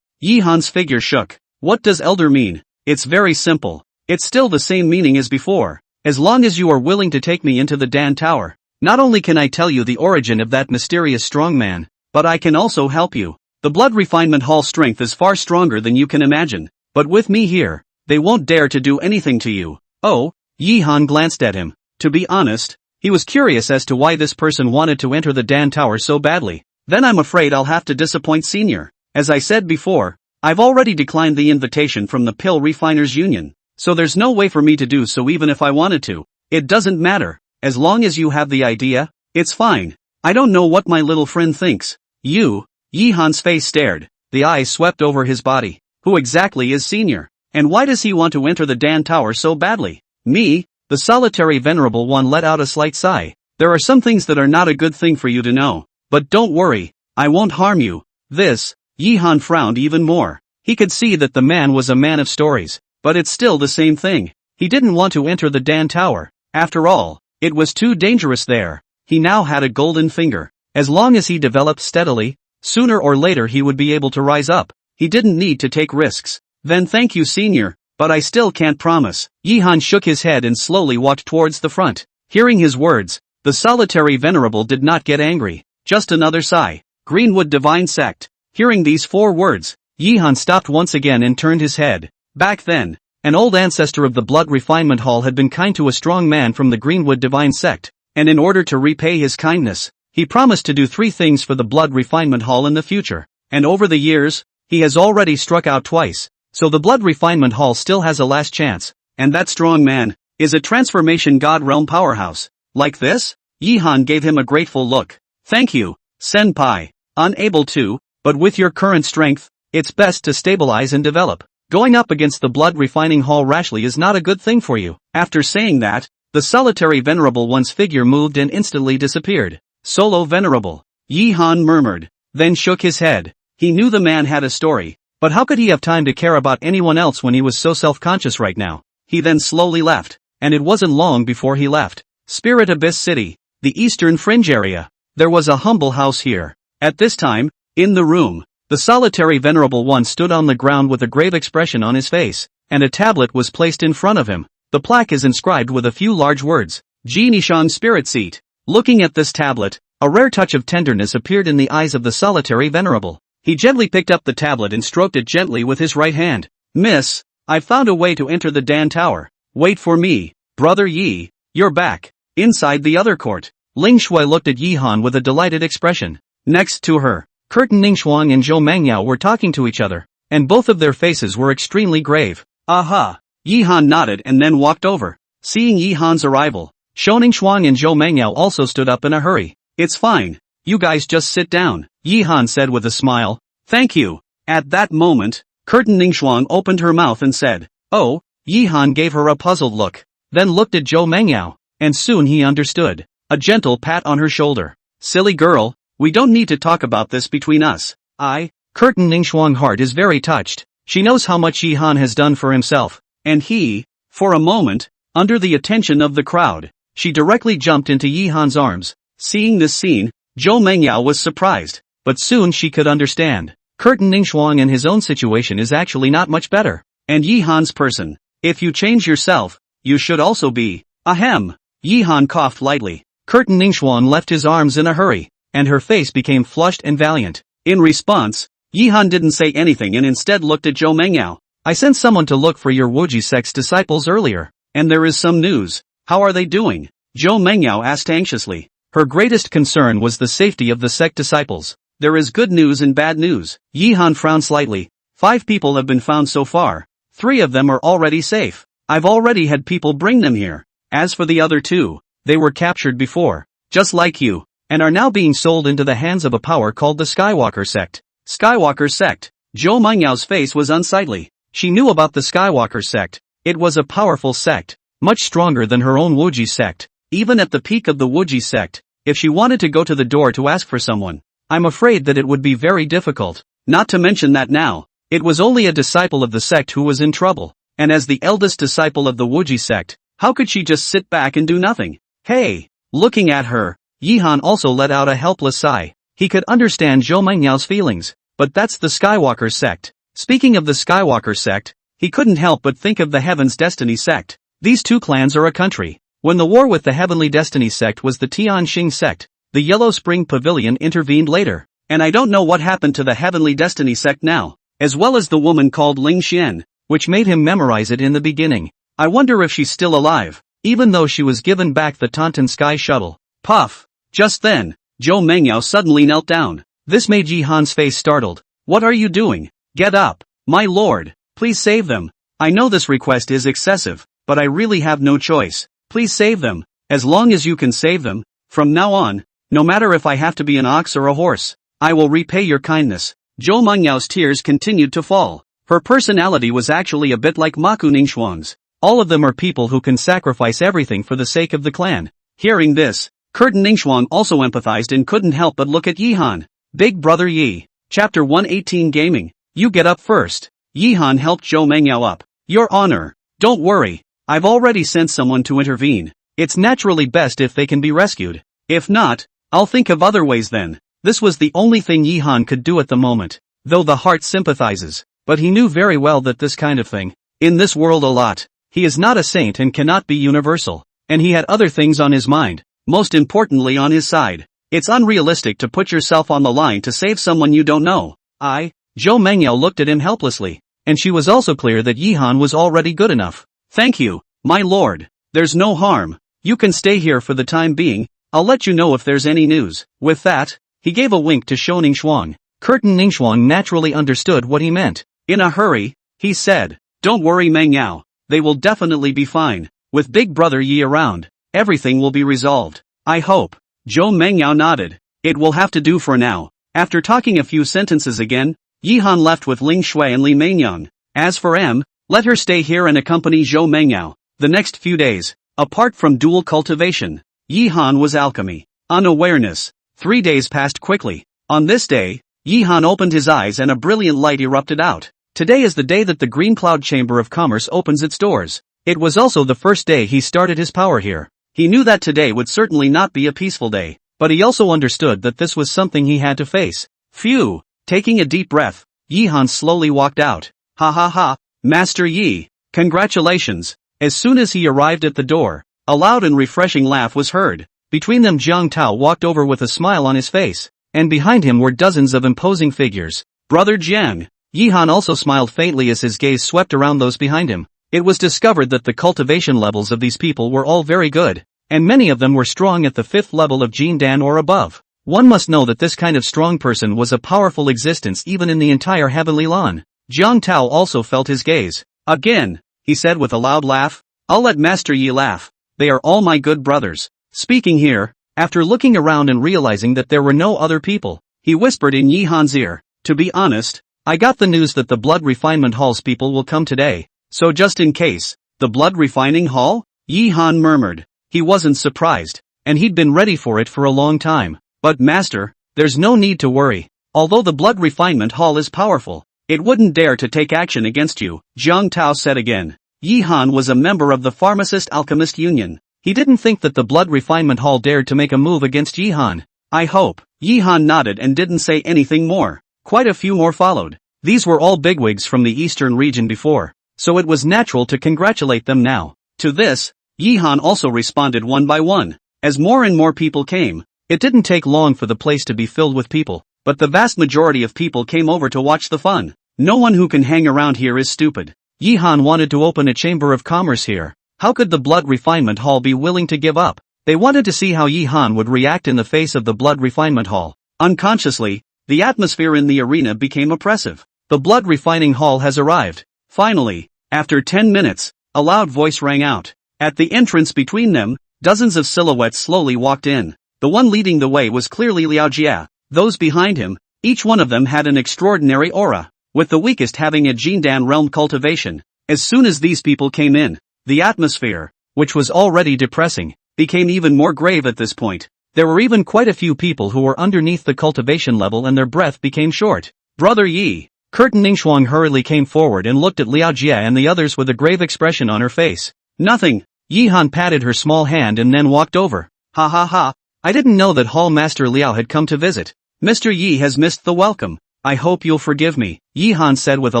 [SPEAKER 1] Yi Han's figure shook. What does elder mean? It's very simple. It's still the same meaning as before. As long as you are willing to take me into the Dan Tower, not only can I tell you the origin of that mysterious strong man, but I can also help you. The blood refinement hall strength is far stronger than you can imagine, but with me here, they won't dare to do anything to you. Oh, Yi Han glanced at him. To be honest, he was curious as to why this person wanted to enter the Dan Tower so badly. Then I'm afraid I'll have to disappoint Senior. As I said before, I've already declined the invitation from the Pill Refiners Union, so there's no way for me to do so even if I wanted to. It doesn't matter, as long as you have the idea, it's fine. I don't know what my little friend thinks. You? Yi Han's face stared, the eyes swept over his body. Who exactly is Senior? And why does he want to enter the Dan Tower so badly? Me? The solitary venerable one let out a slight sigh. There are some things that are not a good thing for you to know. But don't worry, I won't harm you. This, Yi Han frowned even more. He could see that the man was a man of stories, but it's still the same thing. He didn't want to enter the Dan Tower. After all, it was too dangerous there. He now had a golden finger. As long as he developed steadily, sooner or later he would be able to rise up. He didn't need to take risks. Then thank you, Senior, but I still can't promise. Yi Han shook his head and slowly walked towards the front. Hearing his words, the solitary venerable did not get angry. Just another sigh. Greenwood Divine Sect. Hearing these 4 words, Yi Han stopped once again and turned his head. Back then, an old ancestor of the Blood Refinement Hall had been kind to a strong man from the Greenwood Divine Sect, and in order to repay his kindness, he promised to do 3 things for the Blood Refinement Hall in the future. And over the years, he has already struck out twice, so the Blood Refinement Hall still has a last chance. And that strong man is a transformation god realm powerhouse. Like this? Yi Han gave him a grateful look. Thank you, Senpai. Unable to, but with your current strength, it's best to stabilize and develop. Going up against the blood refining hall rashly is not a good thing for you. After saying that, the solitary venerable one's figure moved and instantly disappeared. Solo venerable. Yi Han murmured, then shook his head. He knew the man had a story, but how could he have time to care about anyone else when he was so self-conscious right now? He then slowly left, and it wasn't long before he left. Spirit Abyss City, the eastern fringe area. There was a humble house here. At this time, in the room, the solitary venerable one stood on the ground with a grave expression on his face, and a tablet was placed in front of him. The plaque is inscribed with a few large words, Ji Nishang Spirit Seat. Looking at this tablet, a rare touch of tenderness appeared in the eyes of the solitary venerable. He gently picked up the tablet and stroked it gently with his right hand. Miss, I've found a way to enter the Dan Tower. Wait for me, Brother Yi, you're back. Inside the other court, Ling Shui looked at Yi Han with a delighted expression. Next to her, Curtin Ningxuang and Zhou Mengyao were talking to each other, and both of their faces were extremely grave. Aha! Yi Han nodded and then walked over. Seeing Yi Han's arrival, Zhou Ningxuang and Zhou Mengyao also stood up in a hurry. It's fine. You guys just sit down, Yi Han said with a smile. Thank you. At that moment, Curtin Ningxuang opened her mouth and said, Oh, Yi Han gave her a puzzled look, then looked at Zhou Mengyao, and soon he understood. A gentle pat on her shoulder. Silly girl, we don't need to talk about this between us. Curtin Ningxuang's heart is very touched. She knows how much Yi Han has done for himself, and he, for a moment, under the attention of the crowd, she directly jumped into Yi Han's arms. Seeing this scene, Zhou Mengyao was surprised, but soon she could understand. Curtin Ningxuang and his own situation is actually not much better. And Yi Han's person, if you change yourself, you should also be. Ahem. Yi Han coughed lightly. Curtin Ningxuang left his arms in a hurry, and her face became flushed and valiant. In response, Yi Han didn't say anything and instead looked at Zhou Mengyao. I sent someone to look for your Wuji sect's disciples earlier, and there is some news. How are they doing? Zhou Mengyao asked anxiously. Her greatest concern was the safety of the sect disciples. There is good news and bad news. Yi Han frowned slightly. 5 people have been found so far. 3 of them are already safe. I've already had people bring them here. As for the other 2, they were captured before, just like you, and are now being sold into the hands of a power called the Skywalker sect. Skywalker sect. Zhou Mengyao's face was unsightly. She knew about the Skywalker sect. It was a powerful sect, much stronger than her own Wuji sect. Even at the peak of the Wuji sect, if she wanted to go to the door to ask for someone, I'm afraid that it would be very difficult. Not to mention that now, it was only a disciple of the sect who was in trouble, and as the eldest disciple of the Wuji sect, How could she just sit back and do nothing? Hey! Looking at her, Yihan also let out a helpless sigh. He could understand Zhou Mengyao's feelings, but that's the Skywalker sect. Speaking of the Skywalker sect, he couldn't help but think of the Heaven's Destiny sect. These two clans are a country. When the war with the Heavenly Destiny sect was the Tianxing sect, the Yellow Spring Pavilion intervened later. And I don't know what happened to the Heavenly Destiny sect now, as well as the woman called Ling Xian, which made him memorize it in the beginning. I wonder if she's still alive, even though she was given back the Tauntaun Sky Shuttle. Puff! Just then, Zhou Mengyao suddenly knelt down. This made Yihan's face startled. What are you doing? Get up! My lord! Please save them! I know this request is excessive, but I really have no choice. Please save them. As long as you can save them, from now on, no matter if I have to be an ox or a horse, I will repay your kindness. Zhou Mengyao's tears continued to fall. Her personality was actually a bit like Ma Kuningshuang's. All of them are people who can sacrifice everything for the sake of the clan. Hearing this, Curtin Ningxuang also empathized and couldn't help but look at Yihan. Big brother Yi. Chapter 118 Gaming. You get up first. Yihan helped Zhou Mengyao up. Your honor. Don't worry. I've already sent someone to intervene. It's naturally best if they can be rescued. If not, I'll think of other ways then. This was the only thing Yihan could do at the moment. Though the heart sympathizes, but he knew very well that this kind of thing, in this world a lot, he is not a saint and cannot be universal. And he had other things on his mind, most importantly on his side. It's unrealistic to put yourself on the line to save someone you don't know. Zhou Mengyao looked at him helplessly, and she was also clear that Yihan was already good enough. Thank you, my lord. There's no harm. You can stay here for the time being. I'll let you know if there's any news. With that, he gave a wink to Shou Ningxuang. Curtin Ningxuang naturally understood what he meant. In a hurry, he said, Don't worry Mengyao. They will definitely be fine. With big brother Yi around, everything will be resolved. I hope. Zhou Mengyao nodded. It will have to do for now. After talking a few sentences again, Yihan left with Ling Shui and Li Mengyang. As for M, let her stay here and accompany Zhou Mengyao. The next few days, apart from dual cultivation, Yihan was alchemy. Unawareness. 3 days passed quickly. On this day, Yihan opened his eyes and a brilliant light erupted out. Today is the day that the Green Cloud Chamber of Commerce opens its doors. It was also the first day he started his power here. He knew that today would certainly not be a peaceful day, but he also understood that this was something he had to face. Phew! Taking a deep breath, Yihan slowly walked out. Ha ha ha, Master Yi, congratulations. As soon as he arrived at the door, a loud and refreshing laugh was heard. Between them Jiang Tao walked over with a smile on his face, and behind him were dozens of imposing figures. Brother Jiang. Yihan also smiled faintly as his gaze swept around those behind him. It was discovered that the cultivation levels of these people were all very good, and many of them were strong at the 5th level of Jindan or above. One must know that this kind of strong person was a powerful existence even in the entire heavenly lawn. Jiang Tao also felt his gaze. Again, he said with a loud laugh, I'll let Master Yi laugh. They are all my good brothers. Speaking here, after looking around and realizing that there were no other people, he whispered in Yihan's ear, To be honest, I got the news that the Blood Refinement Hall's people will come today, so just in case. The Blood Refining Hall? Yihan murmured. He wasn't surprised, and he'd been ready for it for a long time. But Master, there's no need to worry. Although the Blood Refinement Hall is powerful, it wouldn't dare to take action against you, Jiang Tao said again. Yihan was a member of the Pharmacist Alchemist Union. He didn't think that the Blood Refinement Hall dared to make a move against Yihan. I hope. Yihan nodded and didn't say anything more. Quite a few more followed. These were all bigwigs from the eastern region before, so it was natural to congratulate them now. To this, Yihan also responded one by one. As more and more people came, it didn't take long for the place to be filled with people, but the vast majority of people came over to watch the fun. No one who can hang around here is stupid. Yihan wanted to open a chamber of commerce here. How could the Blood Refinement Hall be willing to give up? They wanted to see how Yihan would react in the face of the Blood Refinement Hall. Unconsciously, the atmosphere in the arena became oppressive. The Blood Refining Hall has arrived. Finally, after 10 minutes, a loud voice rang out. At the entrance between them, dozens of silhouettes slowly walked in. The one leading the way was clearly Liao Jia. Those behind him, each one of them had an extraordinary aura, with the weakest having a Jindan realm cultivation. As soon as these people came in, the atmosphere, which was already depressing, became even more grave at this point. There were even quite a few people who were underneath the cultivation level and their breath became short. Brother Yi. Curtin Ningxuang hurriedly came forward and looked at Liao Jia and the others with a grave expression on her face. Nothing, Yi Han patted her small hand and then walked over. Ha ha ha, I didn't know that Hall Master Liao had come to visit. Mr. Yi has missed the welcome. I hope you'll forgive me, Yi Han said with a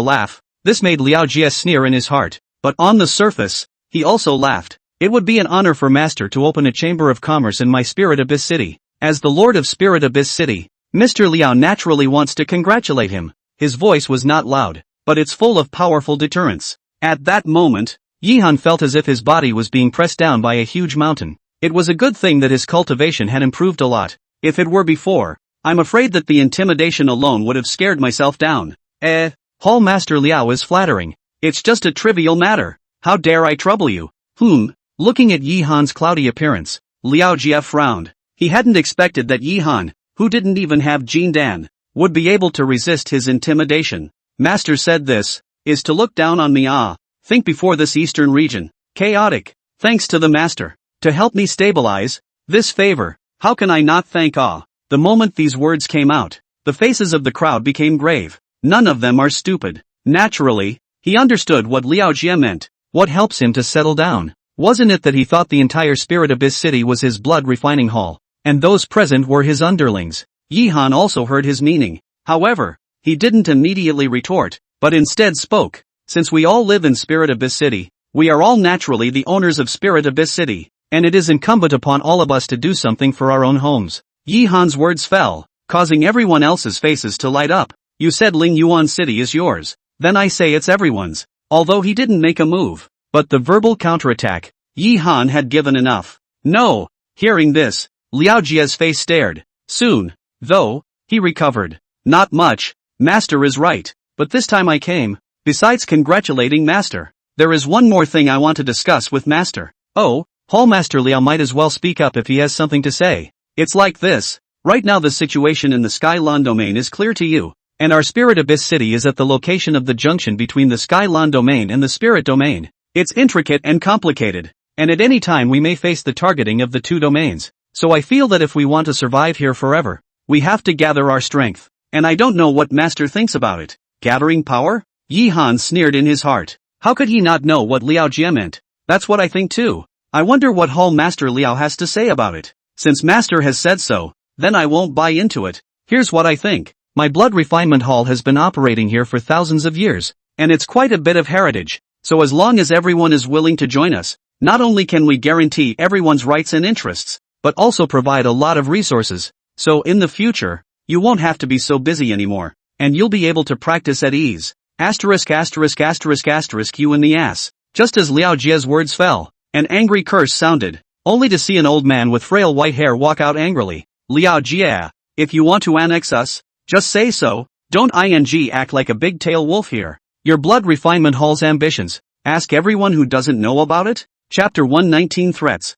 [SPEAKER 1] laugh. This made Liao Jie sneer in his heart, but on the surface, he also laughed. It would be an honor for Master to open a chamber of commerce in my Spirit Abyss City. As the Lord of Spirit Abyss City, Mr. Liao naturally wants to congratulate him. His voice was not loud, but it's full of powerful deterrence. At that moment, Yi Han felt as if his body was being pressed down by a huge mountain. It was a good thing that his cultivation had improved a lot. If it were before, I'm afraid that the intimidation alone would have scared myself down. Hall Master Liao is flattering. It's just a trivial matter. How dare I trouble you? Looking at Yi Han's cloudy appearance, Liao Jie frowned. He hadn't expected that Yi Han, who didn't even have Jin Dan, would be able to resist his intimidation. Master said this is to look down on me. Think before this eastern region. Chaotic. Thanks to the Master. To help me stabilize this favor. How can I not thank The moment these words came out, the faces of the crowd became grave. None of them are stupid. Naturally, he understood what Liao Jie meant. What helps him to settle down? Wasn't it that he thought the entire Spirit Abyss City was his blood refining hall, and those present were his underlings? Yi Han also heard his meaning. However, he didn't immediately retort, but instead spoke. Since we all live in Spirit Abyss City, we are all naturally the owners of Spirit Abyss City, and it is incumbent upon all of us to do something for our own homes. Yi Han's words fell, causing everyone else's faces to light up. You said Ling Yuan City is yours, then I say it's everyone's. Although he didn't make a move, but the verbal counterattack, Yi Han had given enough. No. Hearing this, Liao Jie's face stared. Soon, though, he recovered. Not much. Master is right, but this time I came. Besides congratulating Master, there is one more thing I want to discuss with Master. Hall Master Liao might as well speak up if he has something to say. It's like this. Right now the situation in the Skylan domain is clear to you, and our Spirit Abyss City is at the location of the junction between the Skylan domain and the Spirit domain. It's intricate and complicated, and at any time we may face the targeting of the two domains. So I feel that if we want to survive here forever, we have to gather our strength, and I don't know what Master thinks about it. Gathering power? Yi Han sneered in his heart. How could he not know what Liao Jie meant? That's what I think too. I wonder what Hall Master Liao has to say about it. Since Master has said so, then I won't buy into it. Here's what I think. My blood refinement hall has been operating here for thousands of years, and it's quite a bit of heritage. So as long as everyone is willing to join us, not only can we guarantee everyone's rights and interests, but also provide a lot of resources. So in the future, you won't have to be so busy anymore, and you'll be able to practice at ease. You in the ass. Just as Liao Jie's words fell, an angry curse sounded, only to see an old man with frail white hair walk out angrily. Liao Jie, if you want to annex us, just say so. Don't act like a big tail wolf here. Your blood refinement hall's ambitions. Ask everyone who doesn't know about it. Chapter 119 Threats.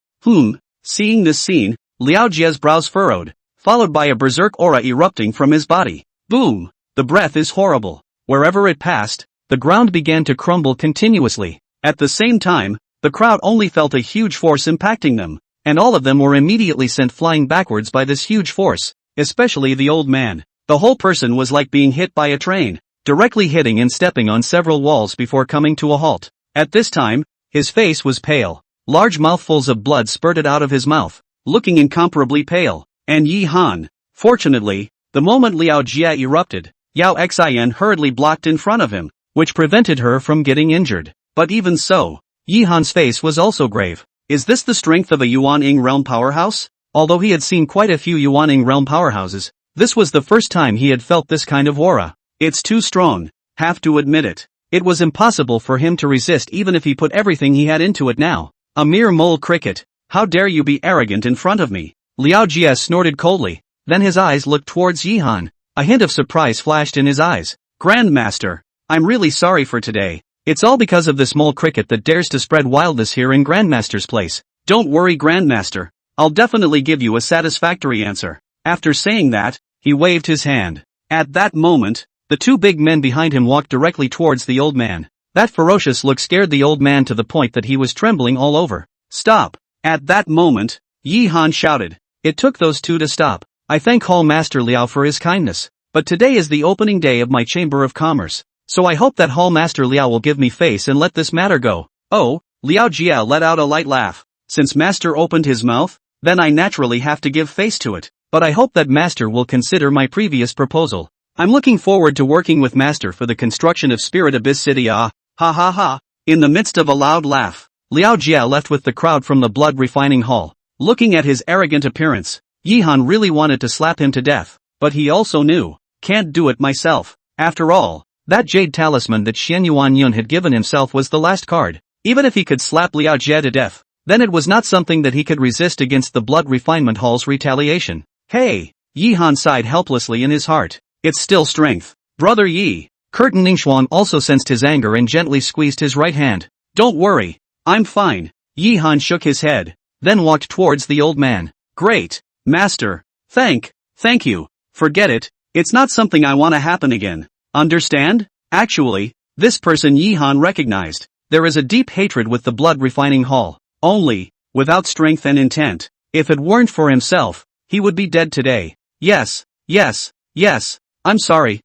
[SPEAKER 1] Seeing this scene, Liao Jie's brows furrowed, followed by a berserk aura erupting from his body. Boom! The breath is horrible. Wherever it passed, the ground began to crumble continuously. At the same time, the crowd only felt a huge force impacting them, and all of them were immediately sent flying backwards by this huge force, especially the old man. The whole person was like being hit by a train, directly hitting and stepping on several walls before coming to a halt. At this time, his face was pale. Large mouthfuls of blood spurted out of his mouth, looking incomparably pale. And Yi Han. Fortunately, the moment Liao Jie erupted, Yao Xin hurriedly blocked in front of him, which prevented her from getting injured. But even so, Yi Han's face was also grave. Is this the strength of a Yuan-ing realm powerhouse? Although he had seen quite a few Yuan-ing realm powerhouses, this was the first time he had felt this kind of aura. It's too strong. Have to admit it. It was impossible for him to resist even if he put everything he had into it now. A mere mole cricket. How dare you be arrogant in front of me? Liao Jie snorted coldly. Then his eyes looked towards Yi Han. A hint of surprise flashed in his eyes. Grandmaster, I'm really sorry for today. It's all because of this mole cricket that dares to spread wildness here in Grandmaster's place. Don't worry, Grandmaster. I'll definitely give you a satisfactory answer. After saying that, he waved his hand. At that moment, the two big men behind him walked directly towards the old man. That ferocious look scared the old man to the point that he was trembling all over. Stop! At that moment, Yi Han shouted. It took those two to stop. I thank Hall Master Liao for his kindness, but today is the opening day of my Chamber of Commerce, so I hope that Hall Master Liao will give me face and let this matter go. Oh, Liao Jia let out a light laugh. Since Master opened his mouth, then I naturally have to give face to it. But I hope that Master will consider my previous proposal. I'm looking forward to working with Master for the construction of Spirit Abyss City. Ah, ha ha ha. In the midst of a loud laugh, Liao Jia left with the crowd from the blood refining hall. Looking at his arrogant appearance, Yihan really wanted to slap him to death, but he also knew, can't do it myself. After all, that jade talisman that Xian Yuanyun had given himself was the last card. Even if he could slap Liao Jia to death, then it was not something that he could resist against the blood refinement hall's retaliation. Hey! Yihan sighed helplessly in his heart. It's still strength. Brother Yi. Curtin Ningxuan also sensed his anger and gently squeezed his right hand. Don't worry. I'm fine. Yihan shook his head, then walked towards the old man. Great. Master. Thank you. Forget it. It's not something I want to happen again. Understand? Actually, this person Yihan recognized. There is a deep hatred with the blood refining hall. Only, without strength and intent. If it weren't for himself, he would be dead today. Yes. I'm sorry.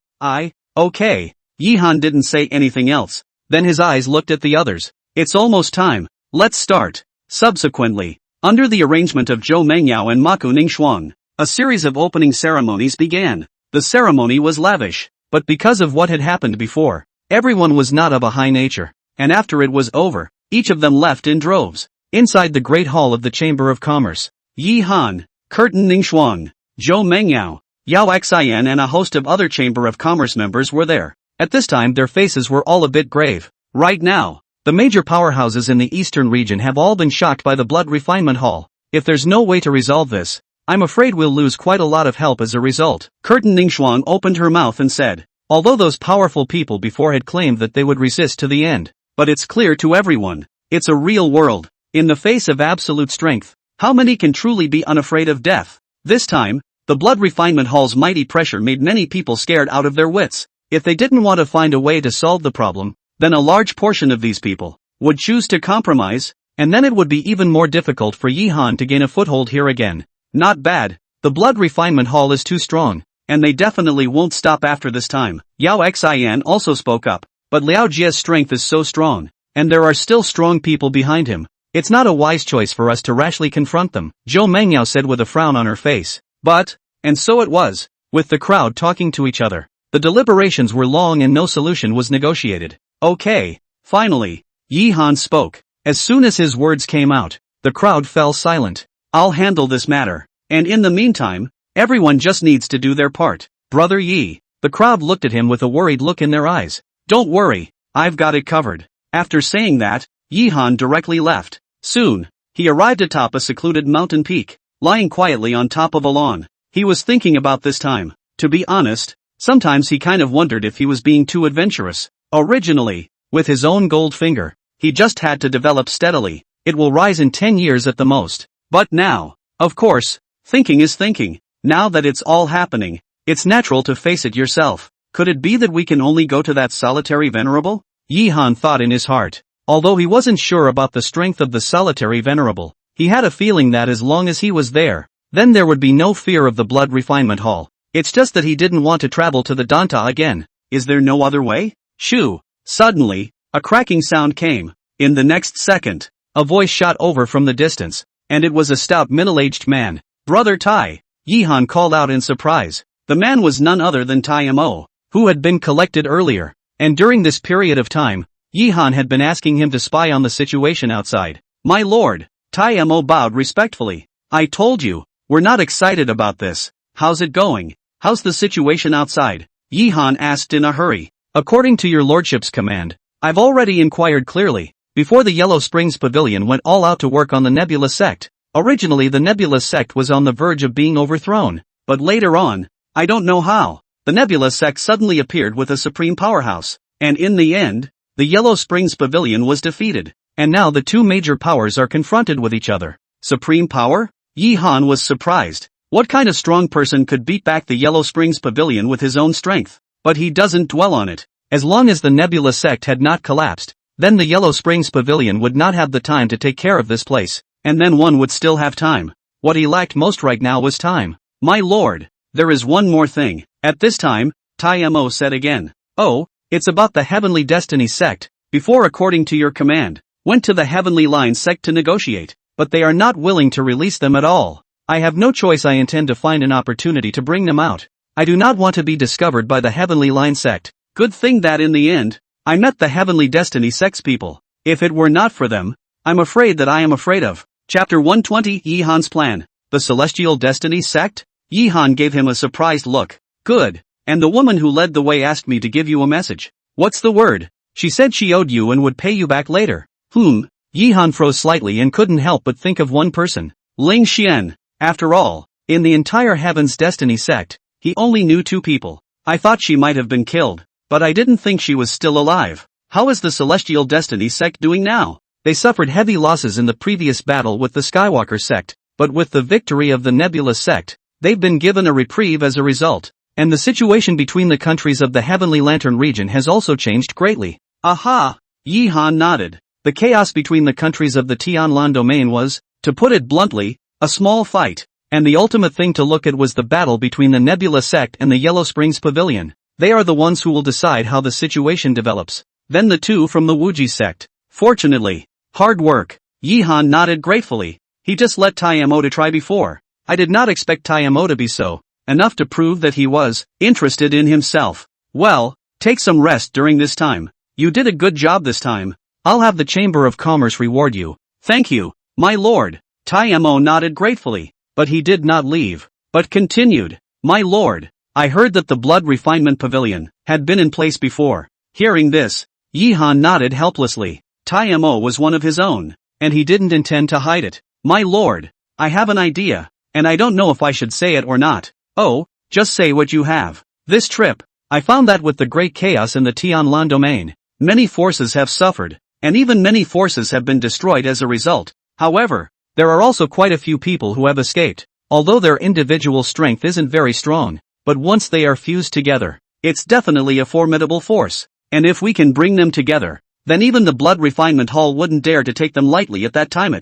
[SPEAKER 1] Okay. Yihan didn't say anything else. Then his eyes looked at the others. It's almost time. Let's start. Subsequently, under the arrangement of Zhou Mengyao and Maku Ningxuang, a series of opening ceremonies began. The ceremony was lavish, but because of what had happened before, everyone was not of a high nature, and after it was over, each of them left in droves. Inside the great hall of the Chamber of Commerce, Yi Han, Curtin Ningxuang, Zhou Mengyao, Yao Xian and a host of other Chamber of Commerce members were there. At this time their faces were all a bit grave. Right now, the major powerhouses in the eastern region have all been shocked by the blood refinement hall. If there's no way to resolve this, I'm afraid we'll lose quite a lot of help as a result. Curtin Ningxuang opened her mouth and said, although those powerful people before had claimed that they would resist to the end, but it's clear to everyone, it's a real world. In the face of absolute strength, how many can truly be unafraid of death? This time, the blood refinement hall's mighty pressure made many people scared out of their wits. If they didn't want to find a way to solve the problem, then a large portion of these people would choose to compromise, and then it would be even more difficult for Yihan to gain a foothold here again. Not bad. The blood refinement hall is too strong, and they definitely won't stop after this time. Yao Xian also spoke up, but Liao Jia's strength is so strong, and there are still strong people behind him. It's not a wise choice for us to rashly confront them, Zhou Mengyao said with a frown on her face. But, and so it was, with the crowd talking to each other. The deliberations were long and no solution was negotiated. Okay. Finally, Yihan spoke. As soon as his words came out, the crowd fell silent. I'll handle this matter. And in the meantime, everyone just needs to do their part. Brother Yi. The crowd looked at him with a worried look in their eyes. Don't worry, I've got it covered. After saying that, Yihan directly left. Soon, he arrived atop a secluded mountain peak, lying quietly on top of a lawn. He was thinking about this time. To be honest, sometimes he kind of wondered if he was being too adventurous. Originally, with his own gold finger, he just had to develop steadily. It will rise in 10 years at the most. But now, of course, thinking is thinking. Now that it's all happening, it's natural to face it yourself. Could it be that we can only go to that solitary venerable? Yihan thought in his heart. Although he wasn't sure about the strength of the solitary venerable, he had a feeling that as long as he was there, then there would be no fear of the blood refinement hall. It's just that he didn't want to travel to the Danta again. Is there no other way? Shoo! Suddenly, a cracking sound came. In the next second, a voice shot over from the distance, and it was a stout middle-aged man. Brother Tai, Yihan called out in surprise. The man was none other than Tai Mo, who had been collected earlier, and during this period of time, Yihan had been asking him to spy on the situation outside. My lord, Tai Mo bowed respectfully. I told you, we're not excited about this. How's it going? How's the situation outside? Yihan asked in a hurry. According to your lordship's command, I've already inquired clearly. Before the Yellow Springs Pavilion went all out to work on the Nebula sect. Originally the Nebula sect was on the verge of being overthrown, but later on, I don't know how, the Nebula sect suddenly appeared with a supreme powerhouse, and in the end, the Yellow Springs Pavilion was defeated, and now the two major powers are confronted with each other. Supreme power? Yihan was surprised. What kind of strong person could beat back the Yellow Springs Pavilion with his own strength? But he doesn't dwell on it. As long as the Nebula sect had not collapsed, then the Yellow Springs Pavilion would not have the time to take care of this place, and then one would still have time. What he lacked most right now was time. My lord, there is one more thing. At this time, Tai Mo said again. Oh, it's about the Heavenly Destiny sect. Before according to your command, went to the Heavenly Line sect to negotiate, but they are not willing to release them at all. I have no choice. I intend to find an opportunity to bring them out. I do not want to be discovered by the Heavenly Line sect. Good thing that in the end, I met the Heavenly Destiny sect's people. If it were not for them, I'm afraid that I am afraid of. Chapter 120 Yihan's Plan. The Celestial Destiny sect? Yihan gave him a surprised look. Good. And the woman who led the way asked me to give you a message. What's the word? She said she owed you and would pay you back later. Yihan froze slightly and couldn't help but think of one person. Ling Xian. After all, in the entire Heaven's Destiny sect, he only knew 2 people. I thought she might have been killed, but I didn't think she was still alive. How is the Celestial Destiny sect doing now? They suffered heavy losses in the previous battle with the Skywalker sect, but with the victory of the Nebula sect, they've been given a reprieve as a result. And the situation between the countries of the Heavenly Lantern region has also changed greatly. Aha! Yihan nodded. The chaos between the countries of the Tianlan domain was, to put it bluntly, a small fight. And the ultimate thing to look at was the battle between the Nebula sect and the Yellow Springs Pavilion. They are the ones who will decide how the situation develops. Then the 2 from the Wuji sect. Fortunately. Hard work. Yihan nodded gratefully. He just let Taiyamo to try before. I did not expect Taiyamo to be so enough to prove that he was interested in himself. Well, take some rest during this time. You did a good job this time. I'll have the Chamber of Commerce reward you. Thank you, my lord. Taiyamo nodded gratefully, but he did not leave, but continued. My lord, I heard that the Blood Refinement Pavilion had been in place before. Hearing this, Yihan nodded helplessly. Taiyamo was one of his own, and he didn't intend to hide it. My lord, I have an idea, and I don't know if I should say it or not. Oh, just say what you have. This trip, I found that with the great chaos in the Tianlan domain, many forces have suffered, and even many forces have been destroyed as a result. However, there are also quite a few people who have escaped, although their individual strength isn't very strong, but once they are fused together, it's definitely a formidable force, and if we can bring them together, then even the Blood Refinement Hall wouldn't dare to take them lightly at that time.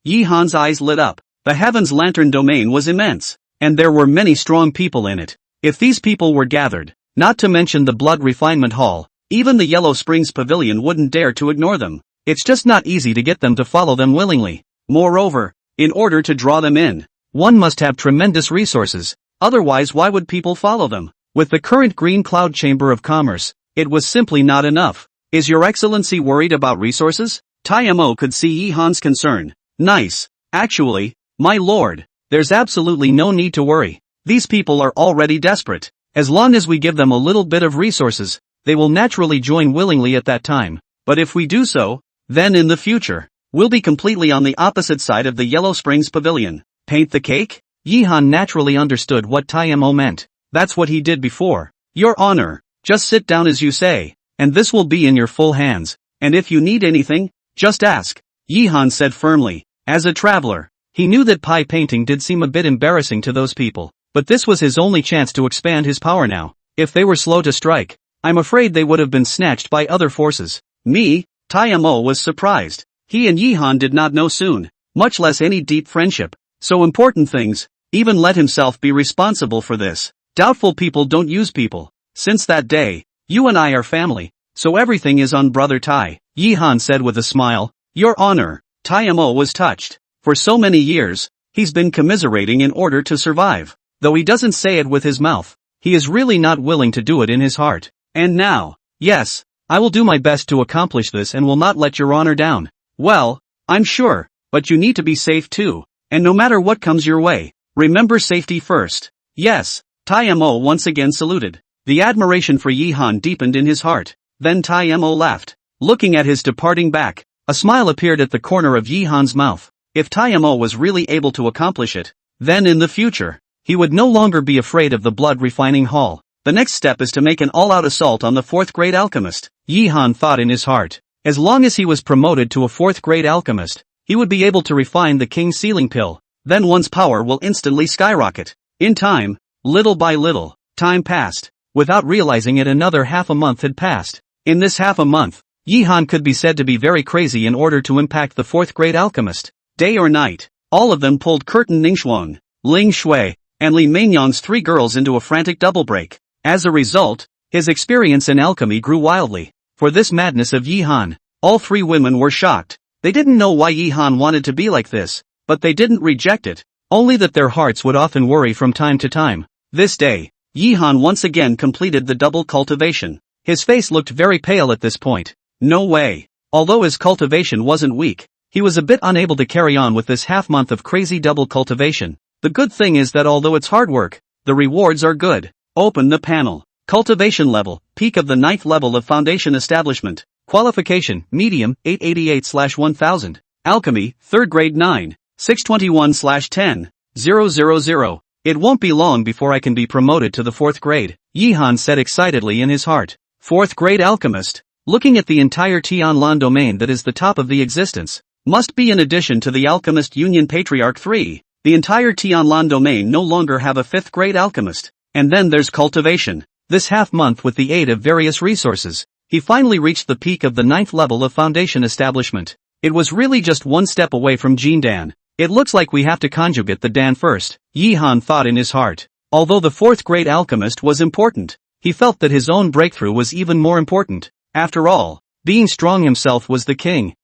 [SPEAKER 1] Yihan's eyes lit up. The Heaven's Lantern domain was immense, and there were many strong people in it. If these people were gathered, not to mention the Blood Refinement Hall, even the Yellow Springs Pavilion wouldn't dare to ignore them. It's just not easy to get them to follow them willingly. Moreover, in order to draw them in, one must have tremendous resources, otherwise why would people follow them? With the current Green Cloud Chamber of Commerce, it was simply not enough. Is Your Excellency worried about resources? Taiyamo could see Yihan's concern. Nice. Actually, my lord, there's absolutely no need to worry. These people are already desperate. As long as we give them a little bit of resources, they will naturally join willingly at that time. But if we do so, then in the future, we'll be completely on the opposite side of the Yellow Springs Pavilion. Paint the cake? Yihan naturally understood what Taiyamo meant. That's what he did before. Your Honor, just sit down as you say, and this will be in your full hands. And if you need anything, just ask. Yihan said firmly. As a traveler, he knew that pie painting did seem a bit embarrassing to those people, but this was his only chance to expand his power now. If they were slow to strike, I'm afraid they would have been snatched by other forces. Me? Taiyamo was surprised. He and Yihan did not know soon, much less any deep friendship. So important things, even let himself be responsible for this. Doubtful people don't use people. Since that day, you and I are family, so everything is on Brother Tai, Yihan said with a smile. Your Honor, Taiyamo was touched. For so many years, he's been commiserating in order to survive. Though he doesn't say it with his mouth, he is really not willing to do it in his heart. And now, yes, I will do my best to accomplish this and will not let Your Honor down. Well, I'm sure, but you need to be safe too. And no matter what comes your way, remember safety first. Yes, Taiyamo once again saluted. The admiration for Yihan deepened in his heart. Then Taiyamo laughed. Looking at his departing back, a smile appeared at the corner of Yihan's mouth. If Taiyamo was really able to accomplish it, then in the future, he would no longer be afraid of the Blood Refining Hall. The next step is to make an all-out assault on the 4th grade alchemist. Yihan thought in his heart. As long as he was promoted to a 4th grade alchemist, he would be able to refine the King's Sealing Pill. Then one's power will instantly skyrocket. In time, little by little, time passed. Without realizing it, another half a month had passed. In this half a month, Yihan could be said to be very crazy in order to impact the 4th grade alchemist. Day or night, all of them pulled curtain Ningxuang, Ling Shui, and Li Mengyang's 3 girls into a frantic double break. As a result, his experience in alchemy grew wildly. For this madness of Yihan, All three women were shocked. They didn't know why Yihan wanted to be like this, but they didn't reject it. Only that their hearts would often worry from time to time. This day, Yihan once again completed the double cultivation. His face looked very pale at this point. No way. Although his cultivation wasn't weak, he was a bit unable to carry on with this half-month of crazy double cultivation. The good thing is that although it's hard work, the rewards are good. Open the panel. Cultivation level, peak of the 9th level of foundation establishment. Qualification, medium, 888/1000. Alchemy, 3rd grade 9, 621/10, 000. It won't be long before I can be promoted to the 4th grade, Yihan said excitedly in his heart. 4th grade alchemist. Looking at the entire Tianlan domain that is the top of the existence. Must be in addition to the Alchemist Union Patriarch 3. The entire Tianlan domain no longer have a 5th grade alchemist. And then there's cultivation. This half-month with the aid of various resources, he finally reached the peak of the 9th level of foundation establishment. It was really just one step away from Jindan. It looks like we have to conjugate the Dan first, Yihan thought in his heart. Although the 4th grade alchemist was important, he felt that his own breakthrough was even more important. After all, being strong himself was the king.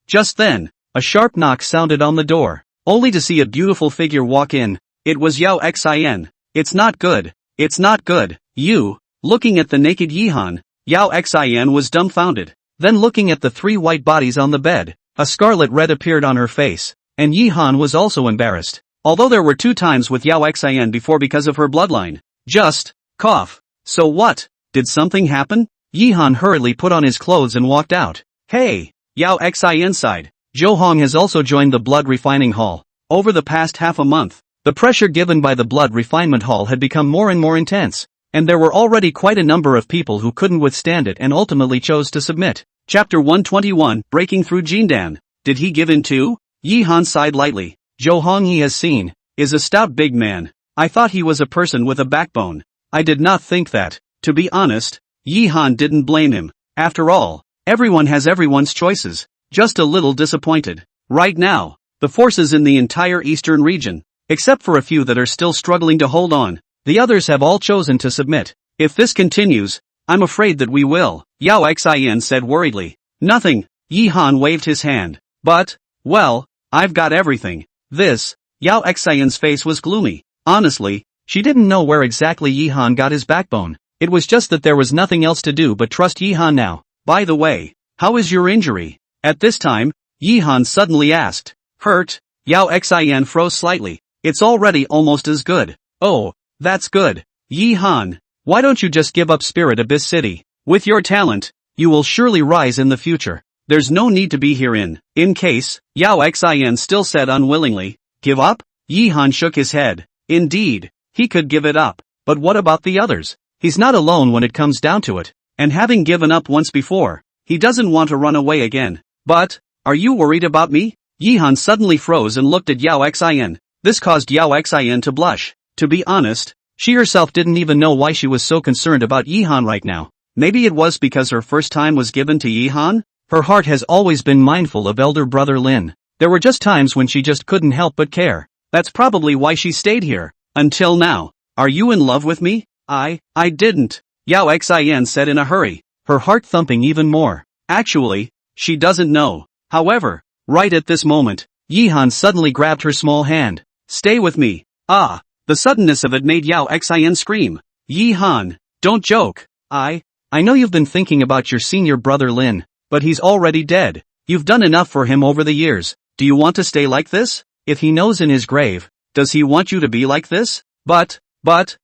[SPEAKER 1] Just then, a sharp knock sounded on the door, only to see a beautiful figure walk in. It was Yao Xin. It's not good. It's not good. You. Looking at the naked Yihan, Yao Xin was dumbfounded. Then looking at the three white bodies on the bed, a scarlet red appeared on her face, and Yihan was also embarrassed. Although there were 2 times with Yao Xin before because of her bloodline. Just, cough. So what? Did something happen? Yihan hurriedly put on his clothes and walked out. Hey! Yao Xin sighed. Zhou Hong has also joined the blood refining hall. Over the past half a month, the pressure given by the blood refinement hall had become more and more intense, and there were already quite a number of people who couldn't withstand it and ultimately chose to submit. Chapter 121, Breaking Through Jindan. Did he give in too? Yihan sighed lightly. Zhou Hong he has seen, is a stout big man. I thought he was a person with a backbone. I did not think that. To be honest, Yihan didn't blame him. After all, everyone has everyone's choices. Just a little disappointed. Right now, the forces in the entire eastern region, except for a few that are still struggling to hold on, the others have all chosen to submit. If this continues, I'm afraid that we will, Yao Xin said worriedly. Nothing, Yihan waved his hand. But, well, I've got everything. This, Yao Xin's face was gloomy. Honestly, she didn't know where exactly Yihan got his backbone. It was just that there was nothing else to do but trust Yihan now. By the way, how is your injury? At this time, Yihan suddenly asked. Hurt? Yao Xin froze slightly. It's already almost as good. Oh, that's good. Yihan, why don't you just give up Spirit Abyss City? With your talent, you will surely rise in the future. There's no need to be here in case, Yao Xin still said unwillingly. Give up? Yihan shook his head. Indeed, he could give it up. But what about the others? He's not alone when it comes down to it. And having given up once before, he doesn't want to run away again. But, are you worried about me? Yihan suddenly froze and looked at Yao Xin. This caused Yao Xin to blush. To be honest, she herself didn't even know why she was so concerned about Yihan right now. Maybe it was because her first time was given to Yihan? Her heart has always been mindful of elder brother Lin. There were just times when she just couldn't help but care. That's probably why she stayed here. Until now. Are you in love with me? I didn't. Yao Xin said in a hurry, her heart thumping even more. Actually, she doesn't know. However, right at this moment, Yihan suddenly grabbed her small hand. Stay with me. Ah, the suddenness of it made Yao Xin scream. Yihan, don't joke. I know you've been thinking about your senior brother Lin, but he's already dead. You've done enough for him over the years. Do you want to stay like this? If he knows in his grave, does he want you to be like this? But,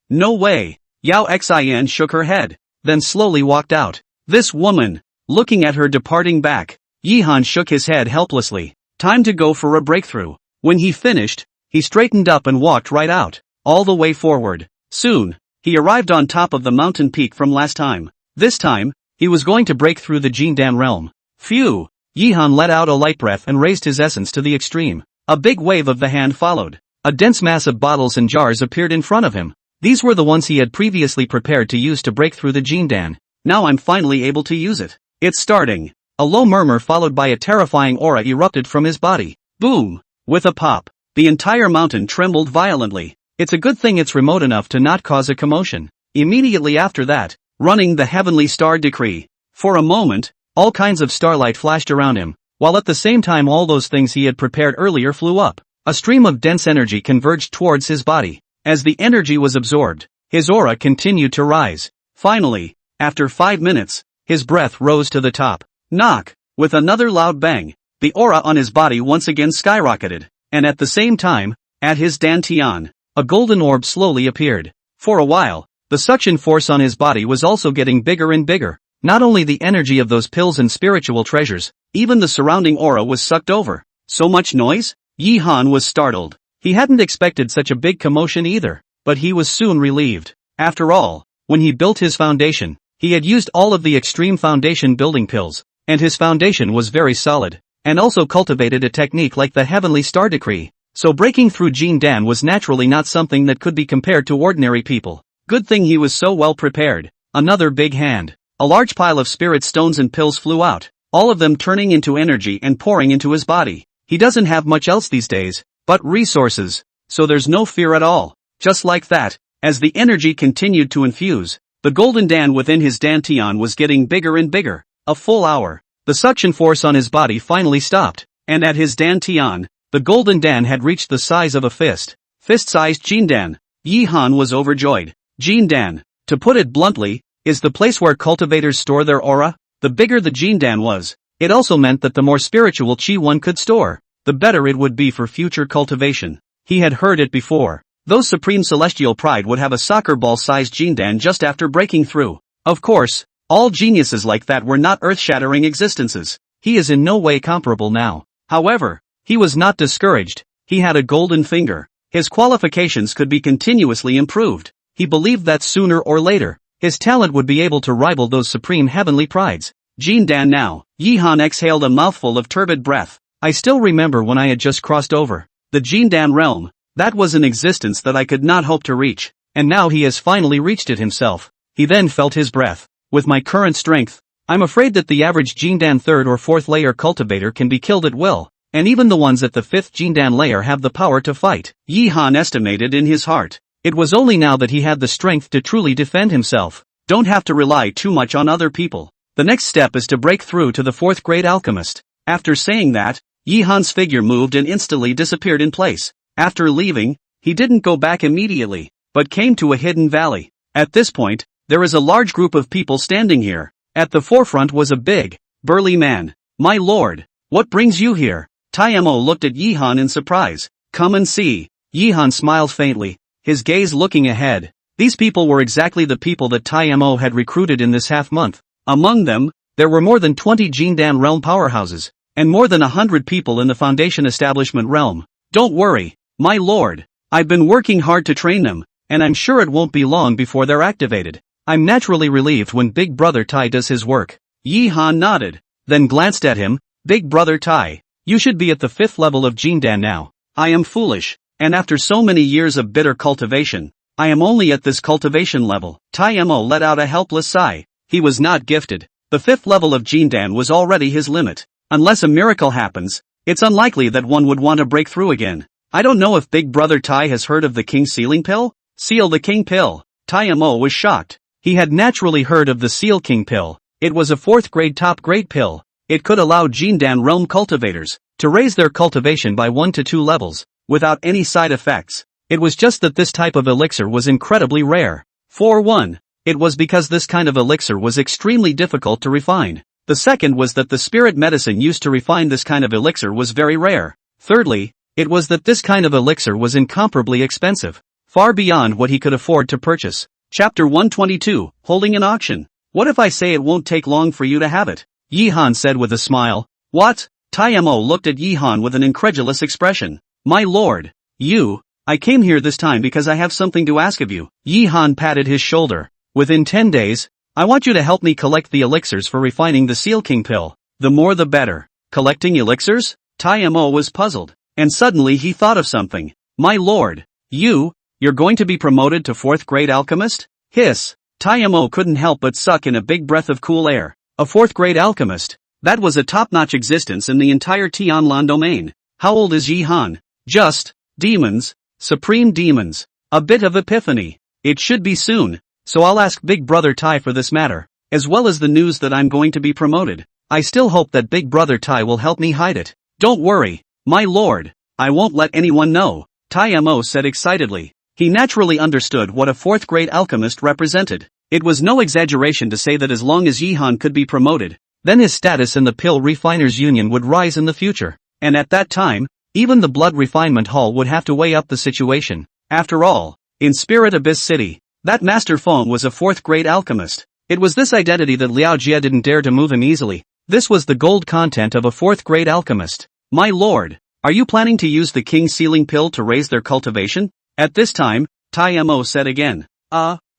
[SPEAKER 1] no way. Yao Xin shook her head, then slowly walked out. This woman, looking at her departing back, Yihan shook his head helplessly. Time to go for a breakthrough. When he finished, he straightened up and walked right out, all the way forward. Soon, he arrived on top of the mountain peak from last time. This time, he was going to break through the Jindan realm. Phew! Yihan let out a light breath and raised his essence to the extreme. A big wave of the hand followed. A dense mass of bottles and jars appeared in front of him. These were the ones he had previously prepared to use to break through the Jindan. Now I'm finally able to use it. It's starting. A low murmur followed by a terrifying aura erupted from his body. Boom! With a pop, the entire mountain trembled violently. It's a good thing it's remote enough to not cause a commotion. Immediately after that, running the heavenly star decree. For a moment, All kinds of starlight flashed around him, while at the same time all those things he had prepared earlier flew up. A stream of dense energy converged towards his body. As the energy was absorbed, his aura continued to rise. Finally, after 5 minutes, his breath rose to the top. Knock! With another loud bang, the aura on his body once again skyrocketed, and at the same time, at his dantian, a golden orb slowly appeared. For a while, the suction force on his body was also getting bigger and bigger. Not only the energy of those pills and spiritual treasures, even the surrounding aura was sucked over. So much noise? Yi Han was startled. He hadn't expected such a big commotion either, but he was soon relieved. After all, when he built his foundation, he had used all of the extreme foundation building pills, and his foundation was very solid, and also cultivated a technique like the Heavenly Star Decree. So breaking through Jin Dan was naturally not something that could be compared to ordinary people. Good thing he was so well prepared. Another big hand. A large pile of spirit stones and pills flew out, all of them turning into energy and pouring into his body. He doesn't have much else these days, but resources, so there's no fear at all. Just like that, as the energy continued to infuse, the golden Dan within his dantian was getting bigger and bigger. A full hour. The suction force on his body finally stopped, and at his dantian, the golden Dan had reached the size of a fist. Fist-sized Jindan. Yi Han was overjoyed. Jindan, to put it bluntly, is the place where cultivators store their aura. The bigger the Jindan was, it also meant that the more spiritual chi one could store, the better it would be for future cultivation. He had heard it before. Those supreme celestial pride would have a soccer ball-sized Jindan just after breaking through. Of course, all geniuses like that were not earth-shattering existences. He is in no way comparable now. However, he was not discouraged. He had a golden finger. His qualifications could be continuously improved. He believed that sooner or later, his talent would be able to rival those supreme heavenly prides. Jindan now. Yi Han exhaled a mouthful of turbid breath. I still remember when I had just crossed over the Jindan realm. That was an existence that I could not hope to reach, and now he has finally reached it himself. He then felt his breath. With my current strength, I'm afraid that the average Jindan 3rd or 4th layer cultivator can be killed at will, and even the ones at the 5th Jindan layer have the power to fight. Yi Han estimated in his heart. It was only now that he had the strength to truly defend himself. Don't have to rely too much on other people. The next step is to break through to the 4th grade alchemist. After saying that, Yi Han's figure moved and instantly disappeared in place. After leaving, he didn't go back immediately, but came to a hidden valley. At this point, there is a large group of people standing here. At the forefront was a big, burly man. My lord, what brings you here? Taimo looked at Yi Han in surprise. Come and see. Yi Han smiled faintly, his gaze looking ahead. These people were exactly the people that Taimo had recruited in this half-month. Among them, there were more than 20 Jindan realm powerhouses, and more than 100 people in the Foundation Establishment realm. Don't worry, my lord. I've been working hard to train them, and I'm sure it won't be long before they're activated. I'm naturally relieved when Big Brother Tai does his work. Yi Han nodded, then glanced at him. Big Brother Tai, you should be at the 5th level of Jindan now. I am foolish, and after so many years of bitter cultivation, I am only at this cultivation level. Taimo let out a helpless sigh. He was not gifted. The 5th level of Jindan was already his limit. Unless a miracle happens, it's unlikely that one would want to break through again. I don't know if Big Brother Tai has heard of the King Sealing Pill? Seal the King Pill. Taimo was shocked. He had naturally heard of the Seal King Pill. It was a 4th grade top grade pill. It could allow Jindan realm cultivators to raise their cultivation by 1 to 2 levels, without any side effects. It was just that this type of elixir was incredibly rare. For one, it was because this kind of elixir was extremely difficult to refine. The second was that the spirit medicine used to refine this kind of elixir was very rare. Thirdly, it was that this kind of elixir was incomparably expensive, far beyond what he could afford to purchase. Chapter 122, Holding an Auction. What if I say it won't take long for you to have it? Yi Han said with a smile. What? Taimo looked at Yi Han with an incredulous expression. My lord, I came here this time because I have something to ask of you. Yi Han patted his shoulder. Within 10 days, I want you to help me collect the elixirs for refining the Seal King Pill. The more the better. Collecting elixirs? Taimo was puzzled, and suddenly he thought of something. My lord, you're going to be promoted to 4th grade alchemist? Hiss. Taimo couldn't help but suck in a big breath of cool air. A 4th grade alchemist. That was a top-notch existence in the entire Tianlan domain. How old is Yi Han? Just, demons, supreme demons. A bit of epiphany. It should be soon, so I'll ask Big Brother Tai for this matter, as well as the news that I'm going to be promoted. I still hope that Big Brother Tai will help me hide it. Don't worry, my lord. I won't let anyone know, Tai Mo said excitedly. He naturally understood what a fourth-grade alchemist represented. It was no exaggeration to say that as long as Yihan could be promoted, then his status in the Pill Refiners Union would rise in the future. And at that time, even the Blood Refinement Hall would have to weigh up the situation. After all, in Spirit Abyss City, that Master Feng was a fourth-grade alchemist. It was this identity that Liao Jie didn't dare to move him easily. This was the gold content of a fourth-grade alchemist. My lord, are you planning to use the King Sealing Pill to raise their cultivation? At this time, Tai Mo said again.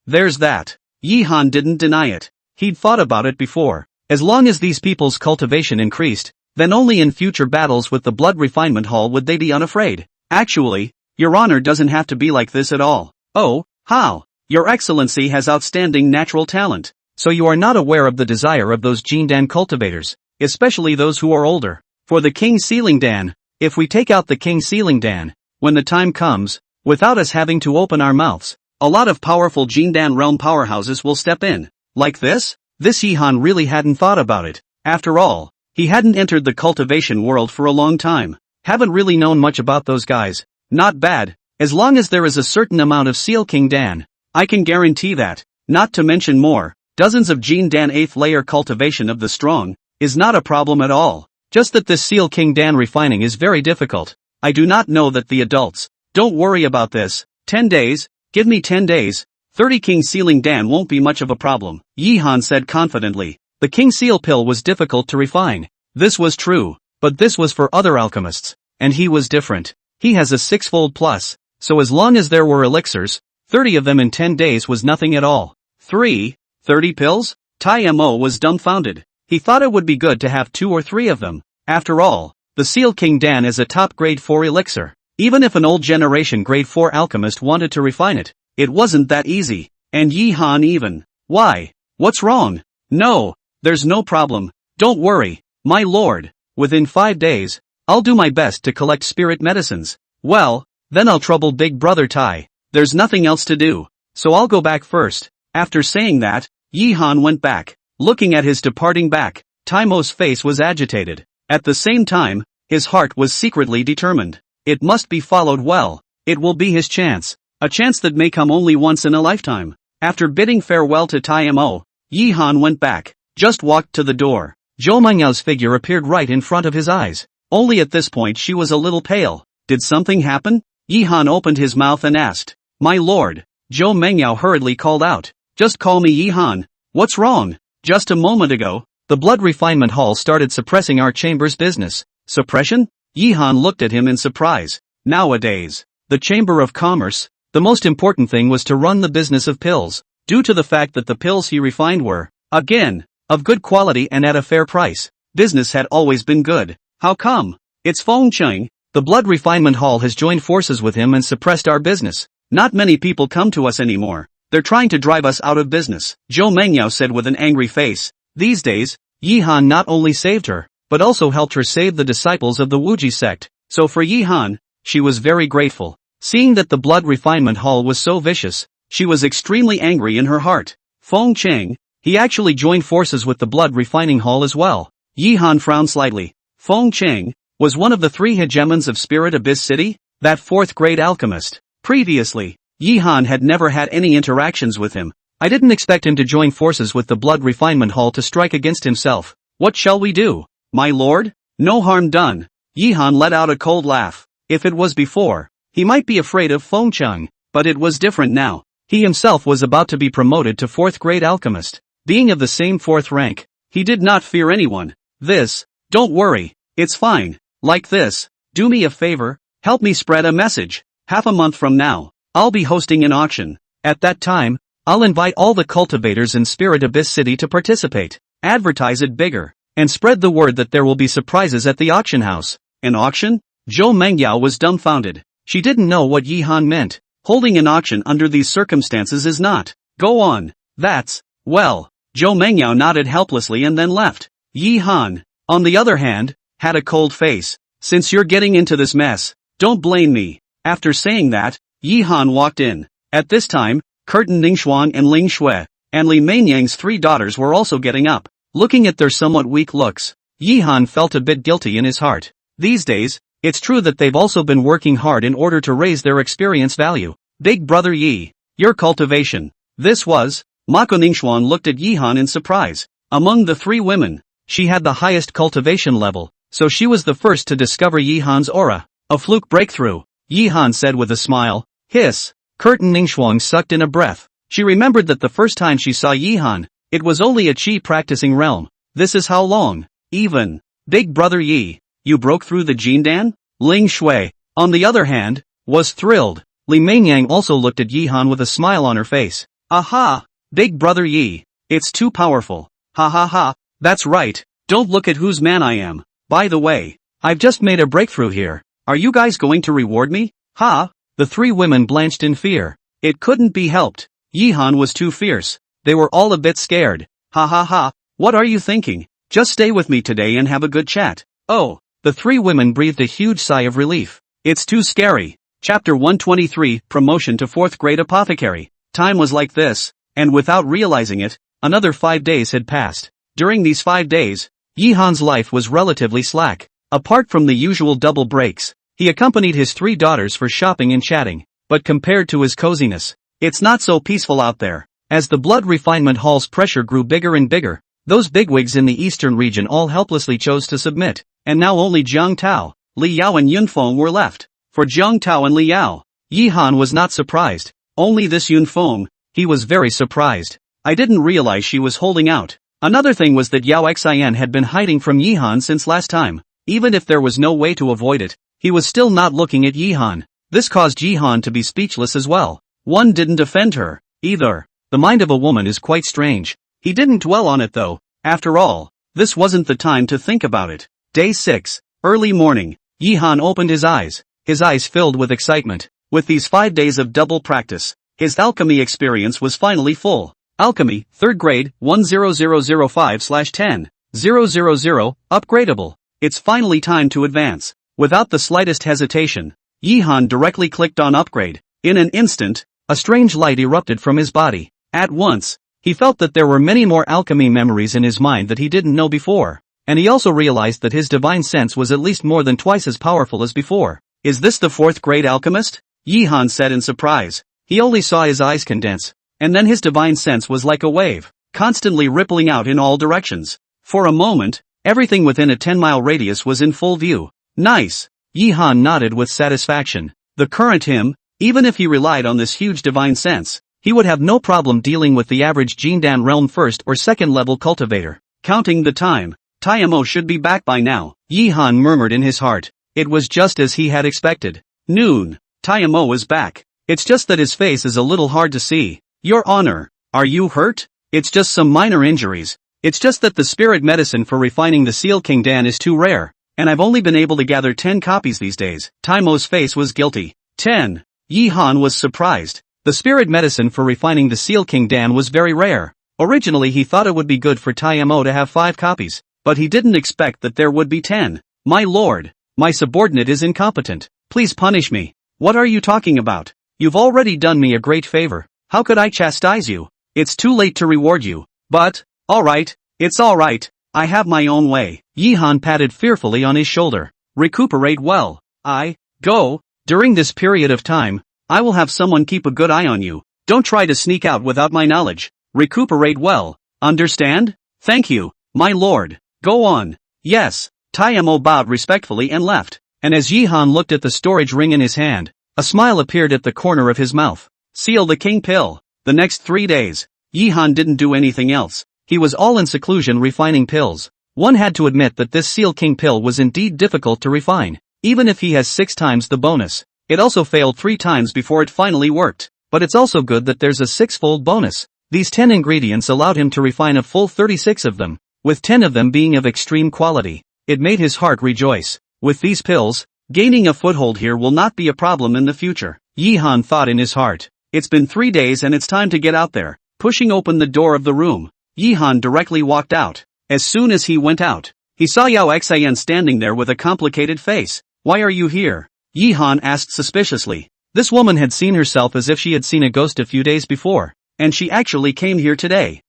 [SPEAKER 1] There's that. Yihan didn't deny it. He'd thought about it before. As long as these people's cultivation increased, then only in future battles with the Blood Refinement Hall would they be unafraid. Actually, Your Honor doesn't have to be like this at all. Oh, how? Your Excellency has outstanding natural talent. So you are not aware of the desire of those Jindan cultivators, especially those who are older. For the King Sealing Dan, if we take out the King Sealing Dan, when the time comes, without us having to open our mouths, a lot of powerful Jindan realm powerhouses will step in. Like this? This Yihan really hadn't thought about it. After all, he hadn't entered the cultivation world for a long time. Haven't really known much about those guys. Not bad, as long as there is a certain amount of Seal King Dan. I can guarantee that, not to mention more, dozens of Jindan 8th layer cultivation of the strong, is not a problem at all. Just that this Seal King Dan refining is very difficult. I do not know that the adults. Don't worry about this. 10 days, give me 10 days. 30 King Sealing Dan won't be much of a problem, Yihan said confidently. The King Seal Pill was difficult to refine. This was true, but this was for other alchemists, and he was different. He has a six-fold plus, so as long as there were elixirs, 30 of them in 10 days was nothing at all. 30 pills? Tai Mo was dumbfounded. He thought it would be good to have 2 or 3 of them. After all, the Seal King Dan is a top grade 4 elixir. Even if an old generation grade 4 alchemist wanted to refine it, it wasn't that easy. And Yihan even. Why? What's wrong? No, there's no problem. Don't worry, my lord. Within 5 days, I'll do my best to collect spirit medicines. Well, then I'll trouble Big Brother Tai. There's nothing else to do, so I'll go back first. After saying that, Yihan went back. Looking at his departing back, Tai Mo's face was agitated. At the same time, his heart was secretly determined. It must be followed well. It will be his chance. A chance that may come only once in a lifetime. After bidding farewell to Tai Mo, Yihan went back. Just walked to the door. Zhou Mengyau's figure appeared right in front of his eyes. Only at this point she was a little pale. Did something happen? Yihan opened his mouth and asked. My lord. Zhou Mengyao hurriedly called out. Just call me Yihan. What's wrong? Just a moment ago, the Blood Refinement Hall started suppressing our chamber's business. Suppression? Yihan looked at him in surprise. Nowadays, the Chamber of Commerce, the most important thing was to run the business of pills, due to the fact that the pills he refined were, again, of good quality and at a fair price. Business had always been good. How come? It's Feng Cheng. The Blood Refinement Hall has joined forces with him and suppressed our business. Not many people come to us anymore. They're trying to drive us out of business, Zhou Mengyao said with an angry face. These days, Yihan not only saved her, but also helped her save the disciples of the Wuji sect. So for Yihan, she was very grateful. Seeing that the Blood Refinement Hall was so vicious, she was extremely angry in her heart. Feng Cheng, he actually joined forces with the Blood Refining Hall as well. Yihan frowned slightly. Feng Cheng was one of the 3 hegemons of Spirit Abyss City, that 4th grade alchemist. Previously, Yihan had never had any interactions with him. I didn't expect him to join forces with the Blood Refinement Hall to strike against himself. What shall we do, my lord? No harm done. Yihan let out a cold laugh. If it was before, he might be afraid of Feng Cheng, but it was different now. He himself was about to be promoted to 4th grade alchemist. Being of the same 4th rank, he did not fear anyone. Don't worry, it's fine. Like this, do me a favor, help me spread a message. Half a month from now, I'll be hosting an auction. At that time, I'll invite all the cultivators in Spirit Abyss City to participate. Advertise it bigger, and spread the word that there will be surprises at the auction house. An auction? Zhou Mengyao was dumbfounded. She didn't know what Yihan meant. Holding an auction under these circumstances is not. Go on. That's, well. Zhou Mengyao nodded helplessly and then left. Yihan, on the other hand, had a cold face. Since you're getting into this mess, don't blame me. After saying that, Yihan walked in. At this time, Curtin Ningxuan and Ling Shui, and Li Meinyang's 3 daughters were also getting up. Looking at their somewhat weak looks, Yihan felt a bit guilty in his heart. These days, it's true that they've also been working hard in order to raise their experience value. Big brother Yi, your cultivation. This was, Mako Ningxuan looked at Yihan in surprise. Among the three women, she had the highest cultivation level, so she was the first to discover Yihan's aura. A fluke breakthrough, Yihan said with a smile. Hiss. Curtin Ningxuan sucked in a breath. She remembered that the first time she saw Yihan, it was only a chi practicing realm. This is how long? Even. Big brother Yi, you broke through the Jindan? Ling Shui, on the other hand, was thrilled. Li Mengyang also looked at Yihan with a smile on her face. Aha! Big brother Yi, it's too powerful. Ha ha ha, that's right, don't look at whose man I am. By the way, I've just made a breakthrough here. Are you guys going to reward me? Ha! The three women blanched in fear. It couldn't be helped. Yihan was too fierce. They were all a bit scared. Ha ha ha, what are you thinking? Just stay with me today and have a good chat. Oh, the three women breathed a huge sigh of relief. It's too scary. Chapter 123, Promotion to 4th Grade Apothecary. Time was like this, and without realizing it, another 5 days had passed. During these 5 days, Yihan's life was relatively slack. Apart from the usual double breaks, he accompanied his 3 daughters for shopping and chatting, but compared to his coziness, it's not so peaceful out there. As the blood refinement hall's pressure grew bigger and bigger, those bigwigs in the eastern region all helplessly chose to submit, and now only Jiang Tao, Li Yao and Yunfeng were left. For Jiang Tao and Li Yao, Yihan was not surprised. Only this Yunfeng, he was very surprised. I didn't realize she was holding out. Another thing was that Yao Xian had been hiding from Yihan since last time. Even if there was no way to avoid it, he was still not looking at Yihan. This caused Yihan to be speechless as well. One didn't offend her, either. The mind of a woman is quite strange. He didn't dwell on it though. After all, this wasn't the time to think about it. Day 6, early morning. Yihan opened his eyes filled with excitement. With these 5 days of double practice, his alchemy experience was finally full. Alchemy, 3rd grade, 10005/10, 000, upgradable. It's finally time to advance. Without the slightest hesitation, Yihan directly clicked on upgrade. In an instant, a strange light erupted from his body. At once, he felt that there were many more alchemy memories in his mind that he didn't know before, and he also realized that his divine sense was at least more than twice as powerful as before. Is this the 4th grade alchemist? Yihan said in surprise. He only saw his eyes condense, and then his divine sense was like a wave, constantly rippling out in all directions. For a moment, everything within a 10-mile radius was in full view. Nice! Yihan nodded with satisfaction. The current him, even if he relied on this huge divine sense, he would have no problem dealing with the average Jindan realm 1st or 2nd level cultivator. Counting the time, Taimo should be back by now, Yihan murmured in his heart. It was just as he had expected. Noon. Taimo was back. It's just that his face is a little hard to see. Your Honor, are you hurt? It's just some minor injuries. It's just that the spirit medicine for refining the Seal King Dan is too rare, and I've only been able to gather 10 copies these days. Taimo's face was guilty. 10. Yihan was surprised. The spirit medicine for refining the Seal King Dan was very rare. Originally he thought it would be good for Taimo to have 5 copies, but he didn't expect that there would be 10. My lord, my subordinate is incompetent. Please punish me. What are you talking about? You've already done me a great favor. How could I chastise you? It's too late to reward you. But, alright, it's alright. I have my own way. Yihan patted fearfully on his shoulder. Recuperate well. During this period of time, I will have someone keep a good eye on you. Don't try to sneak out without my knowledge. Recuperate well. Understand? Thank you, my lord. Go on. Yes. Taimo bowed respectfully and left. And as Yihan looked at the storage ring in his hand, a smile appeared at the corner of his mouth. Seal the king pill. The next 3 days, Yihan didn't do anything else. He was all in seclusion refining pills. One had to admit that this Seal King pill was indeed difficult to refine. Even if he has 6 times the bonus, it also failed 3 times before it finally worked. But it's also good that there's a 6-fold bonus. These 10 ingredients allowed him to refine a full 36 of them, with 10 of them being of extreme quality. It made his heart rejoice. With these pills, gaining a foothold here will not be a problem in the future, Yihan thought in his heart. It's been 3 days and it's time to get out there. Pushing open the door of the room, Yihan directly walked out. As soon as he went out, he saw Yao Xian standing there with a complicated face. Why are you here? Yihan asked suspiciously. This woman had seen herself as if she had seen a ghost a few days before, and she actually came here today.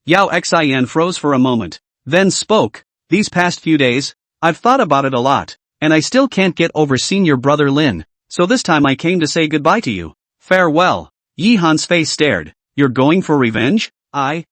[SPEAKER 1] Yao Xin froze for a moment, then spoke. These past few days, I've thought about it a lot, and I still can't get over seeing your brother Lin, so this time I came to say goodbye to you. Farewell. Yi Han's face stared. You're going for revenge?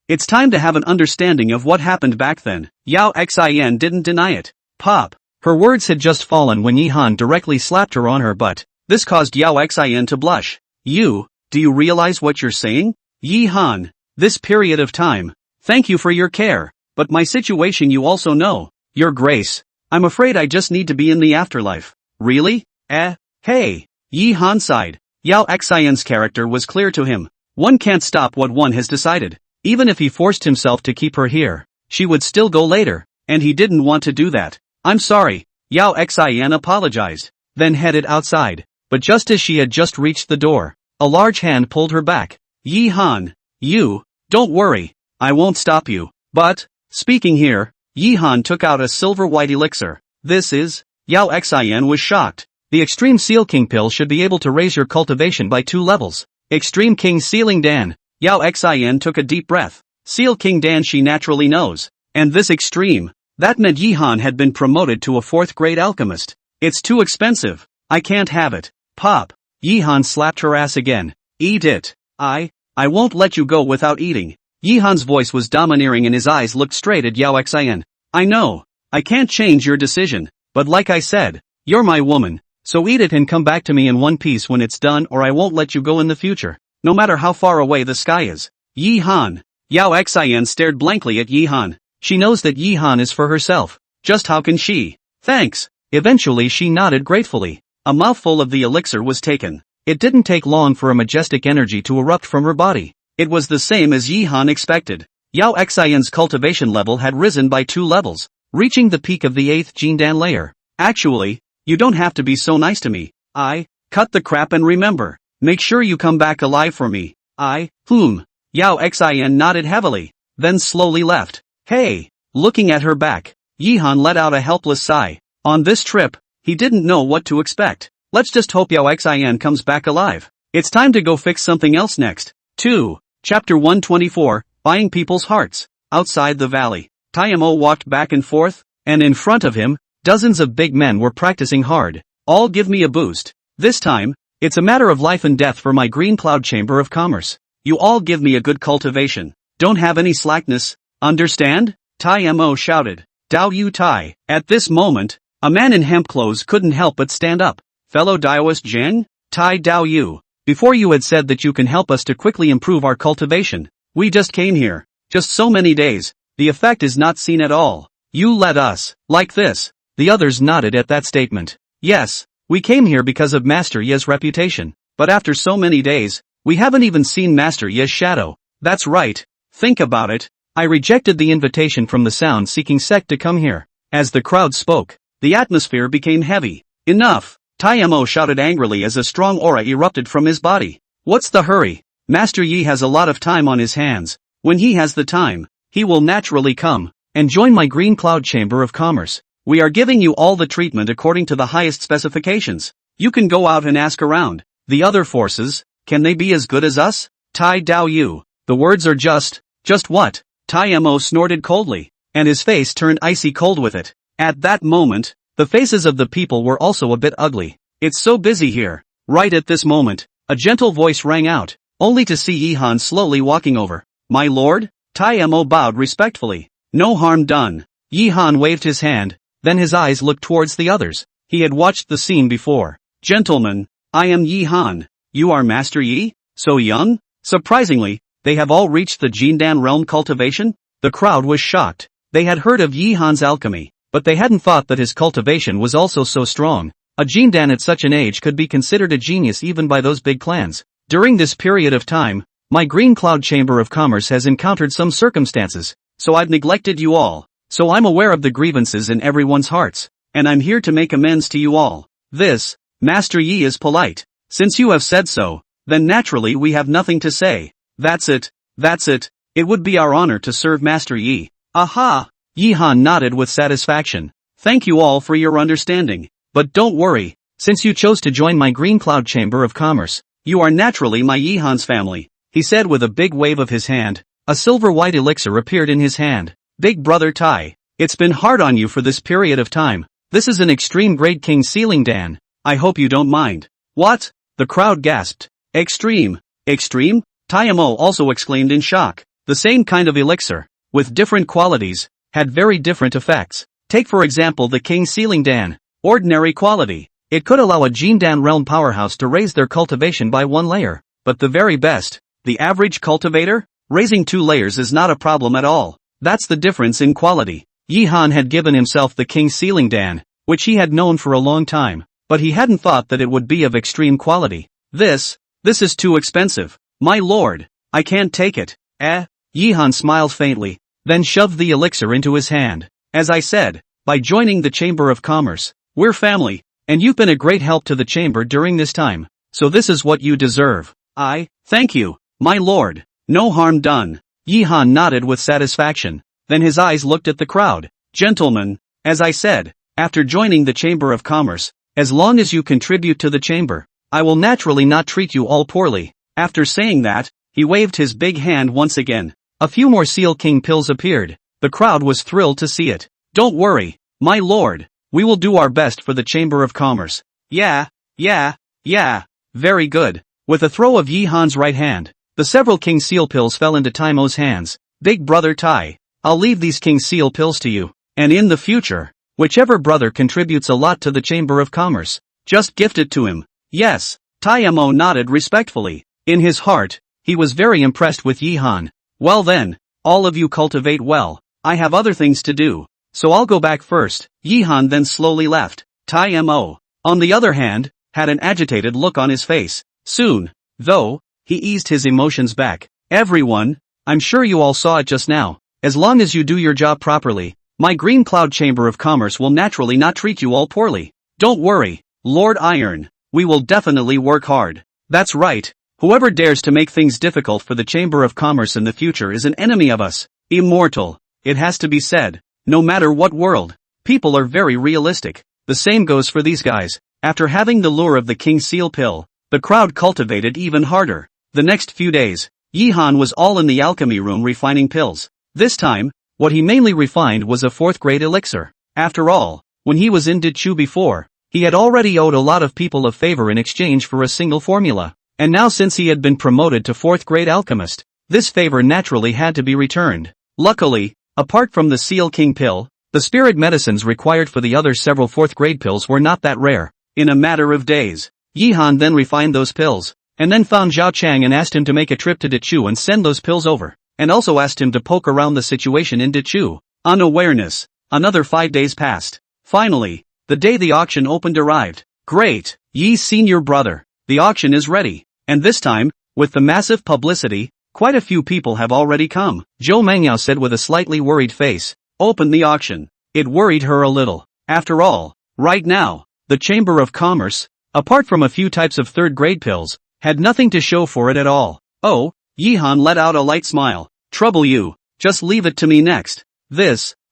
[SPEAKER 1] It's time to have an understanding of what happened back then. Yao Xin didn't deny it. Pop. Her words had just fallen when Yi Han directly slapped her on her butt. This caused Yao Xin to blush. Do you realize what you're saying? Yi Han, this period of time. Thank you for your care, but my situation you also know. Your Grace. I'm afraid I just need to be in the afterlife. Really? Hey. Yi Han sighed. Yao Xin's character was clear to him. One can't stop what one has decided. Even if he forced himself to keep her here, she would still go later, and he didn't want to do that. I'm sorry. Yao Xin apologized, then headed outside. But just as she had just reached the door, a large hand pulled her back. Yi Han, don't worry. I won't stop you. But, speaking here, Yi Han took out a silver white elixir. This is? Yao Xin was shocked. The Extreme Seal King pill should be able to raise your cultivation by 2 levels. Extreme King Sealing Dan. Yao Xin took a deep breath. Seal King Dan she naturally knows. And this extreme. That meant Yi Han had been promoted to a 4th grade alchemist. It's too expensive. I can't have it. Pop. Yi Han slapped her ass again. Eat it. I won't let you go without eating. Yi Han's voice was domineering and his eyes looked straight at Yao Xin. I know. I can't change your decision. But like I said, you're my woman. So eat it and come back to me in one piece when it's done or I won't let you go in the future. No matter how far away the sky is. Yi Han. Yao Xin stared blankly at Yi Han. She knows that Yi Han is for herself. Just how can she? Thanks. Eventually she nodded gratefully. A mouthful of the elixir was taken. It didn't take long for a majestic energy to erupt from her body. It was the same as Yi Han expected. Yao Xin's cultivation level had risen by 2 levels, reaching the peak of the 8th Jindan layer. Actually, you don't have to be so nice to me. Cut the crap and remember. Make sure you come back alive for me. Yao Xin nodded heavily, then slowly left. Hey! Looking at her back, Yi Han let out a helpless sigh. On this trip, he didn't know what to expect. Let's just hope Yao Xin comes back alive. It's time to go fix something else next. 2. Chapter 124, Buying People's Hearts. Outside the valley, Taimo walked back and forth, and in front of him, dozens of big men were practicing hard. All give me a boost. This time, it's a matter of life and death for my Green Cloud Chamber of Commerce. You all give me a good cultivation. Don't have any slackness. Understand? Taimo shouted. Dao Yu Tai. At this moment, a man in hemp clothes couldn't help but stand up. Fellow Daoist Zheng? Tai Dao Yu. Before you had said that you can help us to quickly improve our cultivation. We just came here. Just so many days. The effect is not seen at all. You let us. Like this. The others nodded at that statement. Yes, we came here because of Master Ye's reputation. But after so many days, we haven't even seen Master Ye's shadow. That's right. Think about it. I rejected the invitation from the sound-seeking sect to come here. As the crowd spoke, the atmosphere became heavy. Enough! Taimo shouted angrily as a strong aura erupted from his body. What's the hurry? Master Yi has a lot of time on his hands. When he has the time, he will naturally come and join my Green Cloud Chamber of Commerce. We are giving you all the treatment according to the highest specifications. You can go out and ask around. The other forces, can they be as good as us? Tai Dao Yu. The words are just what? Taimo snorted coldly, and his face turned icy cold with it. At that moment, the faces of the people were also a bit ugly. It's so busy here. Right at this moment, a gentle voice rang out, only to see Yi Han slowly walking over. My lord? Taimo bowed respectfully. No harm done. Yi Han waved his hand, then his eyes looked towards the others. He had watched the scene before. Gentlemen, I am Yi Han. You are Master Yi? So young? Surprisingly, they have all reached the Jindan realm cultivation? The crowd was shocked. They had heard of Yi Han's alchemy, but they hadn't thought that his cultivation was also so strong. A Jindan at such an age could be considered a genius even by those big clans. During this period of time, my Green Cloud Chamber of Commerce has encountered some circumstances, so I've neglected you all. So I'm aware of the grievances in everyone's hearts, and I'm here to make amends to you all. This, Master Yi is polite. Since you have said so, then naturally we have nothing to say. That's it. It would be our honor to serve Master Yi. Aha! Yi Han nodded with satisfaction. Thank you all for your understanding. But don't worry, since you chose to join my Green Cloud Chamber of Commerce, you are naturally my Yi Han's family, he said with a big wave of his hand. A silver-white elixir appeared in his hand. Big brother Tai, it's been hard on you for this period of time. This is an extreme grade king sealing Dan. I hope you don't mind. What? The crowd gasped. Extreme? Extreme? Taimo also exclaimed in shock. The same kind of elixir, with different qualities, had very different effects. Take for example the king sealing Dan. Ordinary quality. It could allow a Jindan realm powerhouse to raise their cultivation by 1 layer. But the very best, the average cultivator, raising 2 layers is not a problem at all. That's the difference in quality. Yihan had given himself the king sealing Dan, which he had known for a long time, but he hadn't thought that it would be of extreme quality. This is too expensive. My lord, I can't take it. Yihan smiled faintly, then shoved the elixir into his hand. As I said, by joining the Chamber of Commerce, we're family, and you've been a great help to the chamber during this time, so this is what you deserve. Thank you, my lord. No harm done. Yihan nodded with satisfaction, then his eyes looked at the crowd. Gentlemen, as I said, after joining the Chamber of Commerce, as long as you contribute to the chamber, I will naturally not treat you all poorly. After saying that, he waved his big hand once again. A few more Seal King pills appeared. The crowd was thrilled to see it. Don't worry, my lord, we will do our best for the Chamber of Commerce. Yeah. Very good. With a throw of Yihan's right hand, the several King Seal pills fell into Taimo's hands. Big brother Tai, I'll leave these King Seal pills to you, and in the future, whichever brother contributes a lot to the Chamber of Commerce, just gift it to him. Yes, Taimo nodded respectfully. In his heart, he was very impressed with Yihan. Well then, all of you cultivate well. I have other things to do, so I'll go back first. Yihan then slowly left. Taimo, on the other hand, had an agitated look on his face. Soon, though, he eased his emotions back. Everyone, I'm sure you all saw it just now. As long as you do your job properly, my Green Cloud Chamber of Commerce will naturally not treat you all poorly. Don't worry, Lord Iron, we will definitely work hard. That's right, whoever dares to make things difficult for the Chamber of Commerce in the future is an enemy of us. Immortal, it has to be said, no matter what world, people are very realistic. The same goes for these guys. After having the lure of the King Seal pill, the crowd cultivated even harder. The next few days, Yihan was all in the alchemy room refining pills. This time, what he mainly refined was a 4th grade elixir. After all, when he was in Dichu before, he had already owed a lot of people a favor in exchange for a single formula. And now since he had been promoted to 4th grade alchemist, this favor naturally had to be returned. Luckily, apart from the Seal King pill, the spirit medicines required for the other several 4th grade pills were not that rare. In a matter of days, Yihan then refined those pills, and then found Zhao Chang and asked him to make a trip to Dichu and send those pills over, and also asked him to poke around the situation in Dichu. Unawareness. Another 5 days passed. Finally, the day the auction opened arrived. Great, Yi's senior brother. The auction is ready. And this time, with the massive publicity, quite a few people have already come. Zhou Mengyao said with a slightly worried face. Open the auction. It worried her a little. After all, right now, the Chamber of Commerce, apart from a few types of 3rd grade pills, had nothing to show for it at all. Oh, Yihan let out a light smile. Trouble you, just leave it to me next.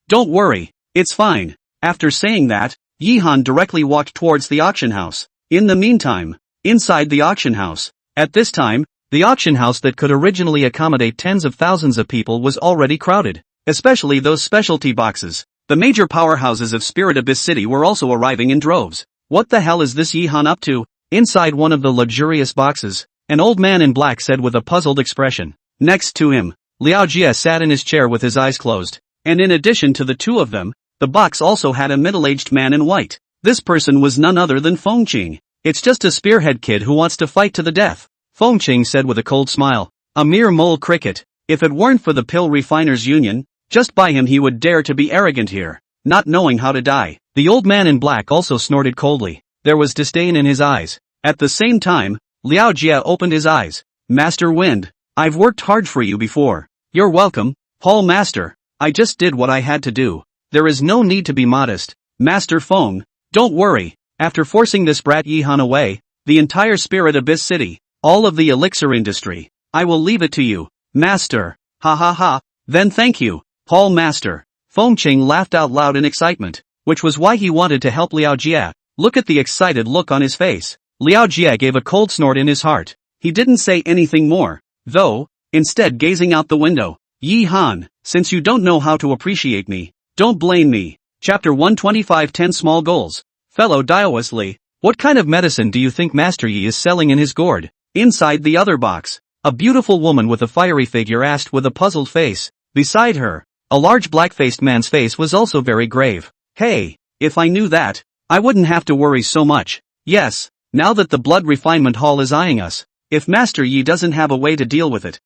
[SPEAKER 1] Don't worry, it's fine. After saying that, Yihan directly walked towards the auction house. In the meantime, inside the auction house, at this time, the auction house that could originally accommodate tens of thousands of people was already crowded, especially those specialty boxes. The major powerhouses of Spirit Abyss City were also arriving in droves. What the hell is this Yihan up to? Inside one of the luxurious boxes, an old man in black said with a puzzled expression. Next to him, Liao Jie sat in his chair with his eyes closed, and in addition to the two of them, the box also had a middle-aged man in white. This person was none other than Fengqing. It's just a spearhead kid who wants to fight to the death, Fengqing said with a cold smile. A mere mole cricket. If it weren't for the Pill Refiners Union, just by him he would dare to be arrogant here, not knowing how to die. The old man in black also snorted coldly. There was disdain in his eyes. At the same time, Liao Jie opened his eyes. Master Wind, I've worked hard for you before. You're welcome, Paul Master. I just did what I had to do. There is no need to be modest. Master Feng, don't worry. After forcing this brat Yihan away, the entire Spirit Abyss City, all of the elixir industry, I will leave it to you, Master. Ha ha ha. Then thank you, Paul Master. Fengqing laughed out loud in excitement, which was why he wanted to help Liao Jie. Look at the excited look on his face. Liao Jie gave a cold snort in his heart. He didn't say anything more, though, instead gazing out the window. Yi Han, since you don't know how to appreciate me, don't blame me. Chapter 125 10 Small Goals. Fellow daoist Li, what kind of medicine do you think Master Yi is selling in his gourd? Inside the other box, a beautiful woman with a fiery figure asked with a puzzled face. Beside her, a large black-faced man's face was also very grave. Hey, if I knew that, I wouldn't have to worry so much. Yes, now that the blood refinement hall is eyeing us, if Master Yi doesn't have a way to deal with it,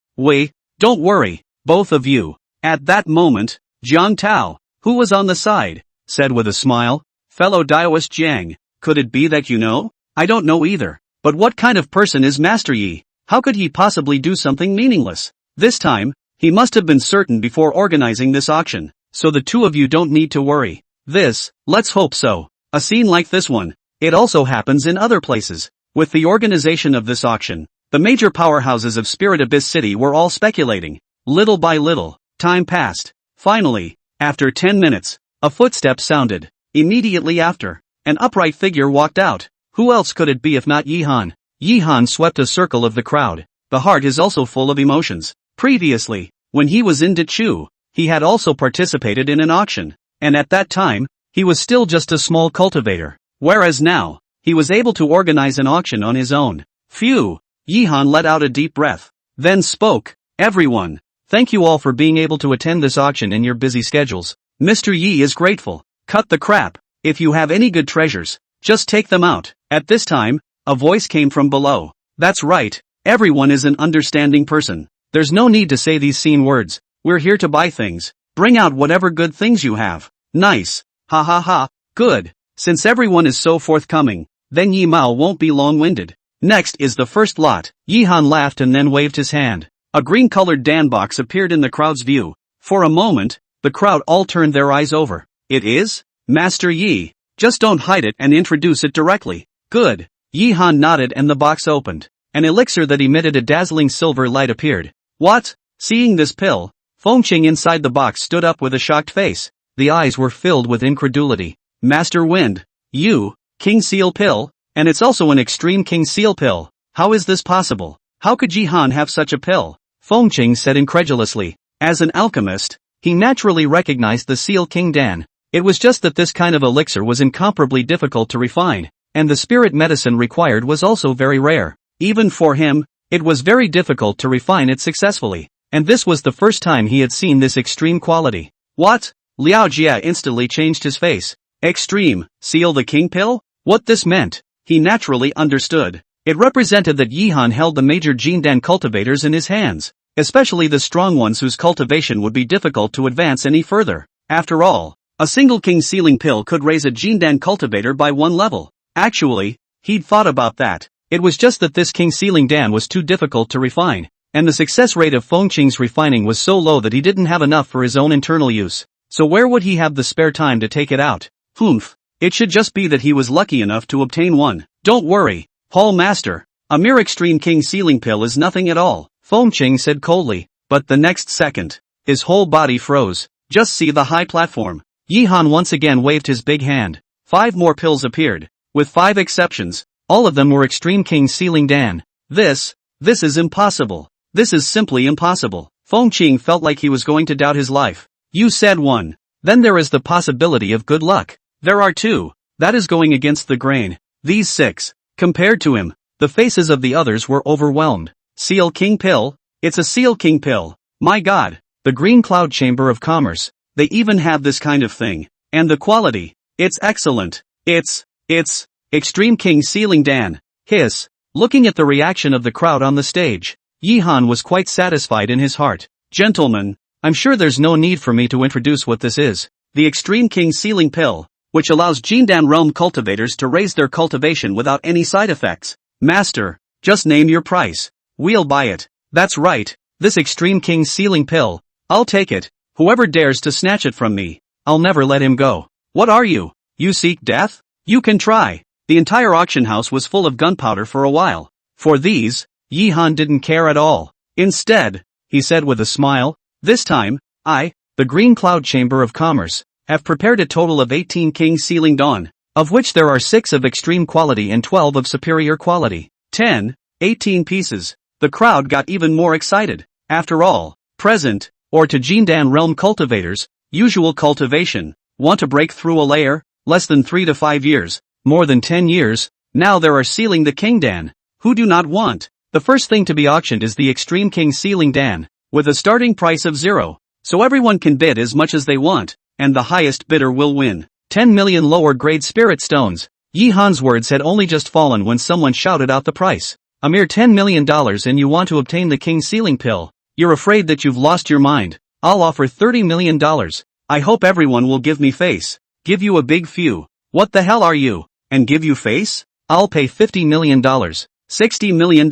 [SPEAKER 1] don't worry, both of you. At that moment, Jiang Tao, who was on the side, said with a smile, fellow daoist Jiang, could it be that you know? I don't know either, but what kind of person is Master Yi? How could he possibly do something meaningless? This time, he must have been certain before organizing this auction, so the two of you don't need to worry. Let's hope so. A scene like this one, it also happens in other places. With the organization of this auction, the major powerhouses of Spirit Abyss City were all speculating. Little by little, time passed. Finally, after 10 minutes, a footstep sounded. Immediately after, an upright figure walked out. Who else could it be if not Yi Han? Yi Han swept a circle of the crowd. The heart is also full of emotions. Previously, when he was in Dachu, he had also participated in an auction, and at that time, he was still just a small cultivator. Whereas now, he was able to organize an auction on his own. Phew! Yi Han let out a deep breath. Then spoke, everyone, thank you all for being able to attend this auction in your busy schedules. Mr. Yi is grateful. Cut the crap. If you have any good treasures, just take them out. At this time, a voice came from below. That's right, everyone is an understanding person. There's no need to say these scene words. We're here to buy things. Bring out whatever good things you have. Nice. Ha ha ha. Good. Since everyone is so forthcoming, then Yi Mao won't be long-winded. Next is the first lot. Yi Han laughed and then waved his hand. A green-colored Dan box appeared in the crowd's view. For a moment, the crowd all turned their eyes over. It is? Master Yi. Just don't hide it and introduce it directly. Good. Yi Han nodded and the box opened. An elixir that emitted a dazzling silver light appeared. What? Seeing this pill, Fengqing inside the box stood up with a shocked face. The eyes were filled with incredulity. Master Wind. You, King Seal pill? And it's also an extreme King Seal pill. How is this possible? How could Yi Han have such a pill? Fengqing said incredulously. As an alchemist, he naturally recognized the Seal King Dan. It was just that this kind of elixir was incomparably difficult to refine, and the spirit medicine required was also very rare. Even for him, it was very difficult to refine it successfully, and this was the first time he had seen this extreme quality. What? Liao Jia instantly changed his face. Extreme, Seal the King pill? What this meant, he naturally understood. It represented that Yi Han held the major Jindan cultivators in his hands, especially the strong ones whose cultivation would be difficult to advance any further. After all, a single King Sealing pill could raise a Jindan cultivator by one level. Actually, he'd thought about that. It was just that this King Sealing Dan was too difficult to refine, and the success rate of Fengqing's refining was so low that he didn't have enough for his own internal use. So where would he have the spare time to take it out? Humph. It should just be that he was lucky enough to obtain one. Don't worry, Paul Master. A mere extreme King Sealing pill is nothing at all, Fengqing said coldly. But the next second, his whole body froze. Just see the high platform. Yi Han once again waved his big hand. 5 more pills appeared, with 5 exceptions. All of them were extreme King Sealing Dan. This is impossible. This is simply impossible. Fengqing felt like he was going to doubt his life. You said 1. Then there is the possibility of good luck. There are 2. That is going against the grain. These 6. Compared to him, the faces of the others were overwhelmed. Seal King pill? It's a Seal King pill. My God. The Green Cloud Chamber of Commerce. They even have this kind of thing. And the quality. It's excellent. It's Extreme King Sealing Dan. Hiss. Looking at the reaction of the crowd on the stage, Yi Han was quite satisfied in his heart. Gentlemen, I'm sure there's no need for me to introduce what this is. The Extreme King Sealing pill, which allows Jindan realm cultivators to raise their cultivation without any side effects. Master, just name your price. We'll buy it. That's right, this Extreme King Sealing pill. I'll take it. Whoever dares to snatch it from me, I'll never let him go. What are you? You seek death? You can try. The entire auction house was full of gunpowder for a while. For these, Yi Han didn't care at all. Instead, he said with a smile, this time, I, the Green Cloud Chamber of Commerce, have prepared a total of 18 King Sealing Dawn, of which there are 6 of extreme quality and 12 of superior quality. 18 pieces. The crowd got even more excited. After all, present, or to Jindan realm cultivators, usual cultivation, want to break through a layer, less than 3 to 5 years, more than 10 years, now there are sealing the King Dan. Who do not want? The first thing to be auctioned is the Extreme King Sealing Dan, with a starting price of 0, so everyone can bid as much as they want, and the highest bidder will win. 10 million lower grade spirit stones. Yi Han's words had only just fallen when someone shouted out the price. A mere $10 million and you want to obtain the King Sealing Pill. You're afraid that you've lost your mind. I'll offer $30 million. I hope everyone will give me face. Give you a big few. What the hell are you? And give you face? I'll pay $50 million. $60 million.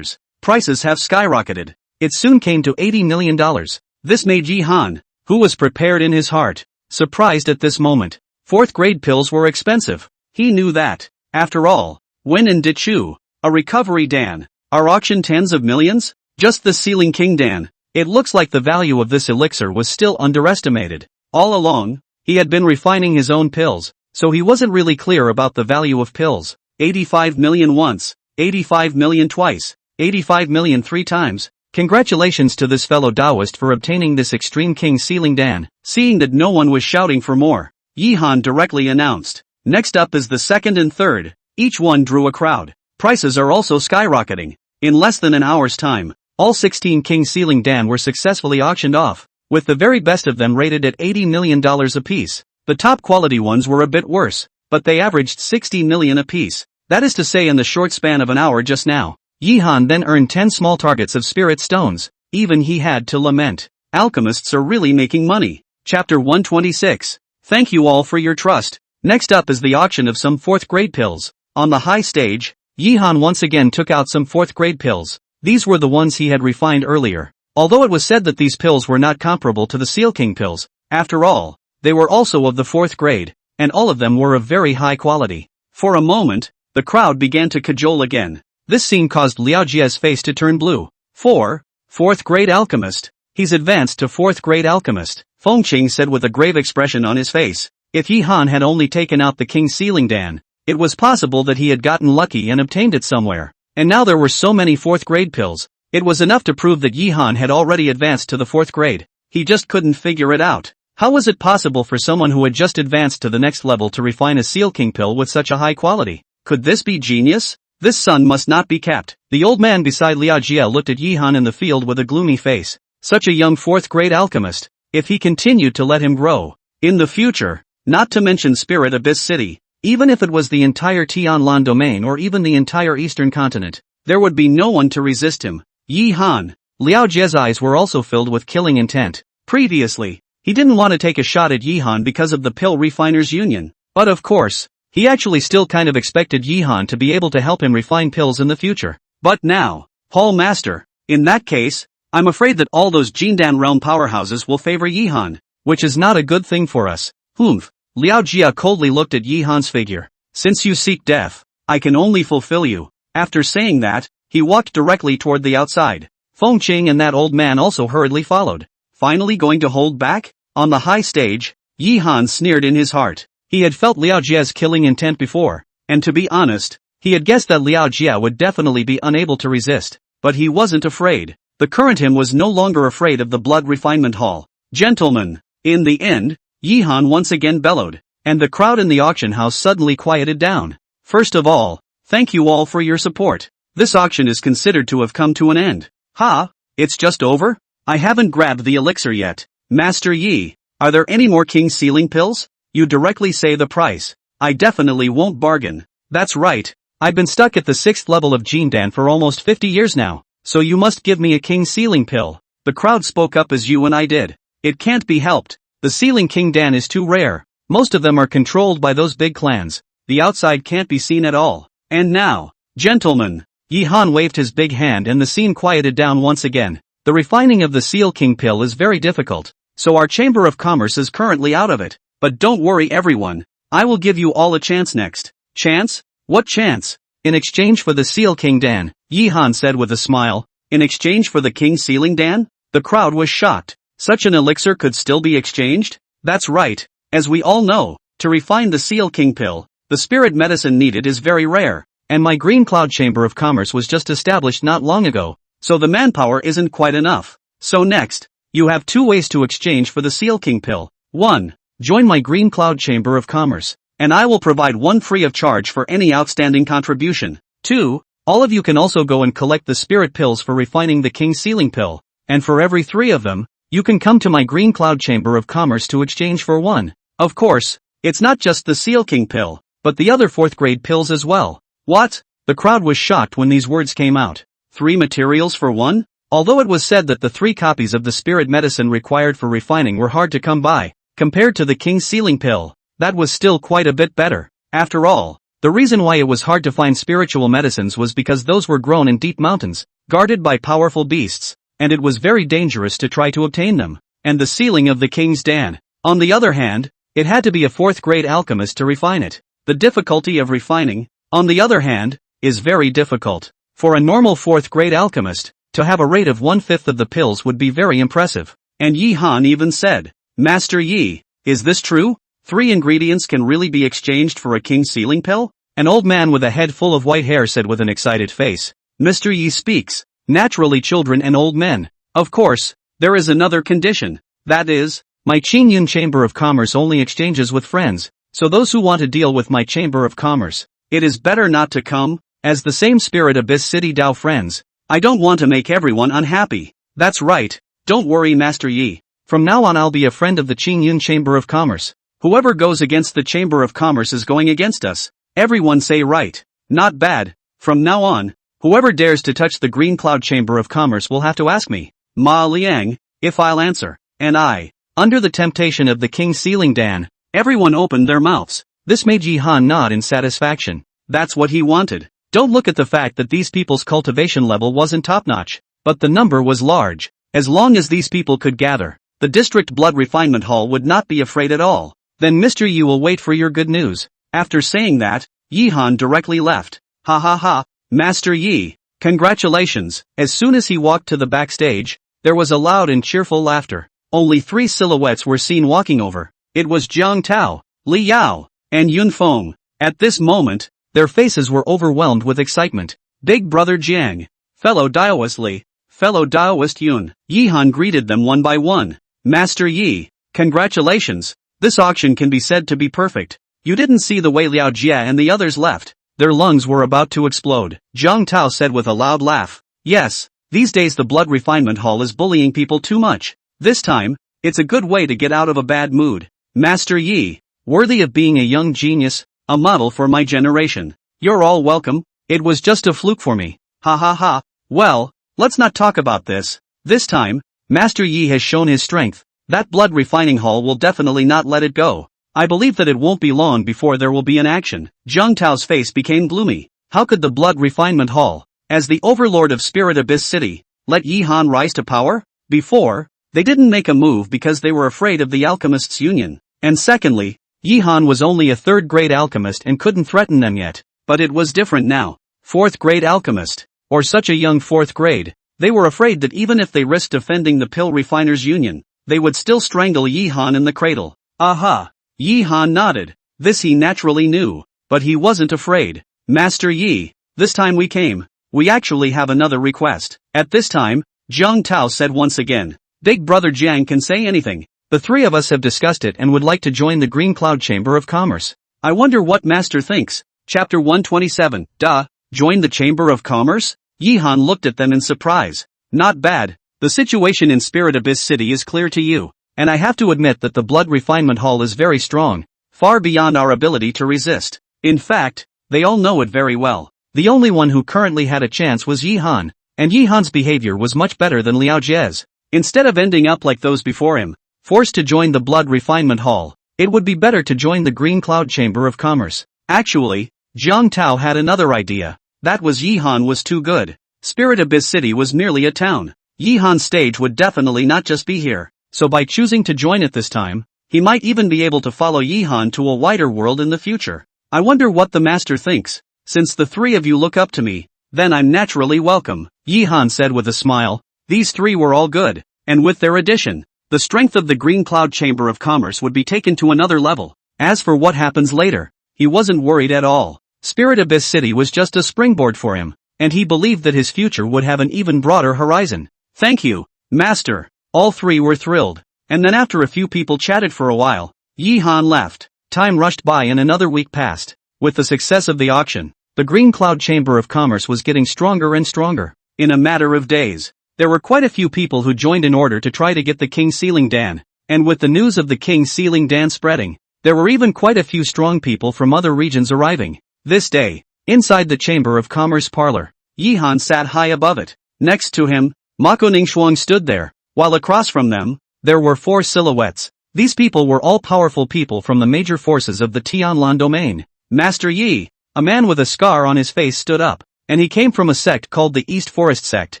[SPEAKER 1] Prices have skyrocketed. It soon came to $80 million. This made Yi Han, who was prepared in his heart, surprised at this moment. 4th grade pills were expensive. He knew that. After all, when in Dichu, a recovery Dan, are auctioned tens of millions? Just the Sealing King Dan. It looks like the value of this elixir was still underestimated. All along, he had been refining his own pills, so he wasn't really clear about the value of pills. 85 million once, 85 million twice, 85 million 3 times. Congratulations to this fellow Daoist for obtaining this Extreme King Sealing Dan. Seeing that no one was shouting for more, Yi Han directly announced, next up is the 2nd and 3rd. Each one drew a crowd. Prices are also skyrocketing. In less than an hour's time, all 16 King Sealing Dan were successfully auctioned off, with the very best of them rated at $80 million apiece. The top quality ones were a bit worse, but they averaged $60 million apiece. That is to say, in the short span of an hour just now, Yi Han then earned 10 small targets of spirit stones. Even he had to lament. Alchemists are really making money. Chapter 126. Thank you all for your trust. Next up is the auction of some 4th grade pills. On the high stage, Yi Han once again took out some 4th grade pills. These were the ones he had refined earlier. Although it was said that these pills were not comparable to the Seal King pills, after all, they were also of the 4th grade, and all of them were of very high quality. For a moment, the crowd began to cajole again. This scene caused Liao Jie's face to turn blue. 4th grade alchemist. He's advanced to 4th grade alchemist, Feng Qing said with a grave expression on his face. If Yi Han had only taken out the King Sealing Dan, it was possible that he had gotten lucky and obtained it somewhere. And now there were so many 4th grade pills. It was enough to prove that Yi Han had already advanced to the 4th grade. He just couldn't figure it out. How was it possible for someone who had just advanced to the next level to refine a Seal King pill with such a high quality? Could this be genius? This sun must not be capped. The old man beside Liao Jie looked at Yi Han in the field with a gloomy face. Such a young 4th grade alchemist. If he continued to let him grow in the future, not to mention Spirit Abyss City, even if it was the entire Tianlan domain or even the entire eastern continent, there would be no one to resist him. Yi Han. Liao Jie's eyes were also filled with killing intent. Previously, he didn't want to take a shot at Yi Han because of the Pill Refiners Union. But of course, he actually still kind of expected Yi Han to be able to help him refine pills in the future. But now, Paul Master, in that case, I'm afraid that all those Jindan realm powerhouses will favor Yi Han, which is not a good thing for us. Humph. Liao Jie coldly looked at Yi Han's figure. Since you seek death, I can only fulfill you. After saying that, he walked directly toward the outside. Feng Qing and that old man also hurriedly followed. Finally going to hold back? On the high stage, Yi Han sneered in his heart. He had felt Liao Jie's killing intent before, and to be honest, he had guessed that Liao Jie would definitely be unable to resist. But he wasn't afraid. The current him was no longer afraid of the blood refinement hall. Gentlemen, in the end, Yi Han once again bellowed, and the crowd in the auction house suddenly quieted down. First of all, thank you all for your support. This auction is considered to have come to an end. Ha, it's just over? I haven't grabbed the elixir yet. Master Yi, are there any more King Sealing pills? You directly say the price. I definitely won't bargain. That's right. I've been stuck at the 6th level of Jindan for almost 50 years now, so you must give me a King Sealing pill. The crowd spoke up as you and I did. It can't be helped. The Sealing King Dan is too rare. Most of them are controlled by those big clans. The outside can't be seen at all. And now, gentlemen, Yi Han waved his big hand and the scene quieted down once again. The refining of the Seal King pill is very difficult, so our Chamber of Commerce is currently out of it. But don't worry everyone, I will give you all a chance next. Chance? What chance? In exchange for the Seal King Dan, Yi Han said with a smile. In exchange for the King Sealing Dan? The crowd was shocked. Such an elixir could still be exchanged? That's right. As we all know, to refine the Seal King pill, the spirit medicine needed is very rare, and my Green Cloud Chamber of Commerce was just established not long ago, so the manpower isn't quite enough. So next, you have two ways to exchange for the Seal King pill. 1. Join my Green Cloud Chamber of Commerce, and I will provide one free of charge for any outstanding contribution. 2. All of you can also go and collect the spirit pills for refining the King's Sealing pill, and for every 3 of them, you can come to my Green Cloud Chamber of Commerce to exchange for one. Of course, it's not just the Seal King pill, but the other 4th grade pills as well. What? The crowd was shocked when these words came out. 3 materials for 1? Although it was said that the 3 copies of the spirit medicine required for refining were hard to come by, compared to the King's Sealing pill, that was still quite a bit better. After all, the reason why it was hard to find spiritual medicines was because those were grown in deep mountains, guarded by powerful beasts, and it was very dangerous to try to obtain them. And the sealing of the King's Dan, on the other hand, it had to be a 4th grade alchemist to refine it. The difficulty of refining, on the other hand, is very difficult. For a normal 4th grade alchemist, to have a rate of 1/5 of the pills would be very impressive. And Yi Han even said, Master Yi, is this true? 3 ingredients can really be exchanged for a King's Sealing pill? An old man with a head full of white hair said with an excited face. Mr. Yi speaks. Naturally children and old men. Of course, there is another condition. That is, my Qingyun Chamber of Commerce only exchanges with friends, so those who want to deal with my Chamber of Commerce, it is better not to come, as the same Spirit Abyss City Dao friends. I don't want to make everyone unhappy. That's right, don't worry Master Yi. From now on I'll be a friend of the Qingyun Chamber of Commerce. Whoever goes against the Chamber of Commerce is going against us. Everyone say right. Not bad. From now on, whoever dares to touch the Green Cloud Chamber of Commerce will have to ask me, Ma Liang, if I'll answer. And I, under the temptation of the King's Sealing Dan, everyone opened their mouths. This made Yi Han nod in satisfaction. That's what he wanted. Don't look at the fact that these people's cultivation level wasn't top-notch, but the number was large. As long as these people could gather, the District Blood Refinement Hall would not be afraid at all. Then Mr. Yi will wait for your good news. After saying that, Yi Han directly left. Ha ha ha, Master Yi, congratulations. As soon as he walked to the backstage, there was a loud and cheerful laughter. Only 3 silhouettes were seen walking over. It was Jiang Tao, Li Yao, and Yun Feng. At this moment, their faces were overwhelmed with excitement. Big brother Jiang, fellow Daoist Li, fellow Daoist Yun. Yi Han greeted them one by one. Master Yi, congratulations. This auction can be said to be perfect. You didn't see the way Liao Jia and the others left. Their lungs were about to explode. Jiang Tao said with a loud laugh. Yes, these days the Blood Refinement Hall is bullying people too much. This time, it's a good way to get out of a bad mood. Master Yi, worthy of being a young genius, a model for my generation. You're all welcome. It was just a fluke for me. Ha ha ha. Well, let's not talk about this. This time, Master Yi has shown his strength. That Blood Refining Hall will definitely not let it go. I believe that it won't be long before there will be an action. Jiang Tao's face became gloomy. How could the Blood Refinement Hall, as the overlord of Spirit Abyss City, let Yi Han rise to power? Before, they didn't make a move because they were afraid of the Alchemists' Union. And secondly, Yi Han was only a 3rd grade alchemist and couldn't threaten them yet. But it was different now. 4th grade alchemist, or such a young 4th grade. They were afraid that even if they risked offending the Pill Refiners Union, they would still strangle Yi Han in the cradle. Aha! Yi Han nodded. This he naturally knew, but he wasn't afraid. Master Yi, this time we came. We actually have another request. At this time, Jiang Tao said once again. Big brother Jiang can say anything. The 3 of us have discussed it and would like to join the Green Cloud Chamber of Commerce. I wonder what Master thinks. Chapter 127. Duh, join the Chamber of Commerce? Yi Han looked at them in surprise. Not bad. The situation in Spirit Abyss City is clear to you, and I have to admit that the Blood Refinement Hall is very strong, far beyond our ability to resist. In fact, they all know it very well. The only one who currently had a chance was Yi Han, and Yi Han's behavior was much better than Liao Jie's. Instead of ending up like those before him, forced to join the Blood Refinement Hall, it would be better to join the Green Cloud Chamber of Commerce. Actually, Jiang Tao had another idea. That was Yi Han was too good. Spirit Abyss City was merely a town. Yi Han's stage would definitely not just be here, so by choosing to join it this time, he might even be able to follow Yi Han to a wider world in the future. I wonder what the master thinks. Since the 3 of you look up to me, then I'm naturally welcome, Yi Han said with a smile. These 3 were all good, and with their addition, the strength of the Green Cloud Chamber of Commerce would be taken to another level. As for what happens later, he wasn't worried at all. Spirit Abyss City was just a springboard for him, and he believed that his future would have an even broader horizon. Thank you, Master. All three were thrilled. And then after a few people chatted for a while, Yi Han left. Time rushed by and another week passed. With the success of the auction, the Green Cloud Chamber of Commerce was getting stronger and stronger. In a matter of days, there were quite a few people who joined in order to try to get the King Sealing Dan. And with the news of the King Sealing Dan spreading, there were even quite a few strong people from other regions arriving. This day, inside the Chamber of Commerce parlor, Yi Han sat high above it. Next to him, Mako Ningxuang stood there, while across from them, there were 4 silhouettes. These people were all powerful people from the major forces of the Tianlan domain. Master Yi, a man with a scar on his face, stood up, and he came from a sect called the East Forest Sect.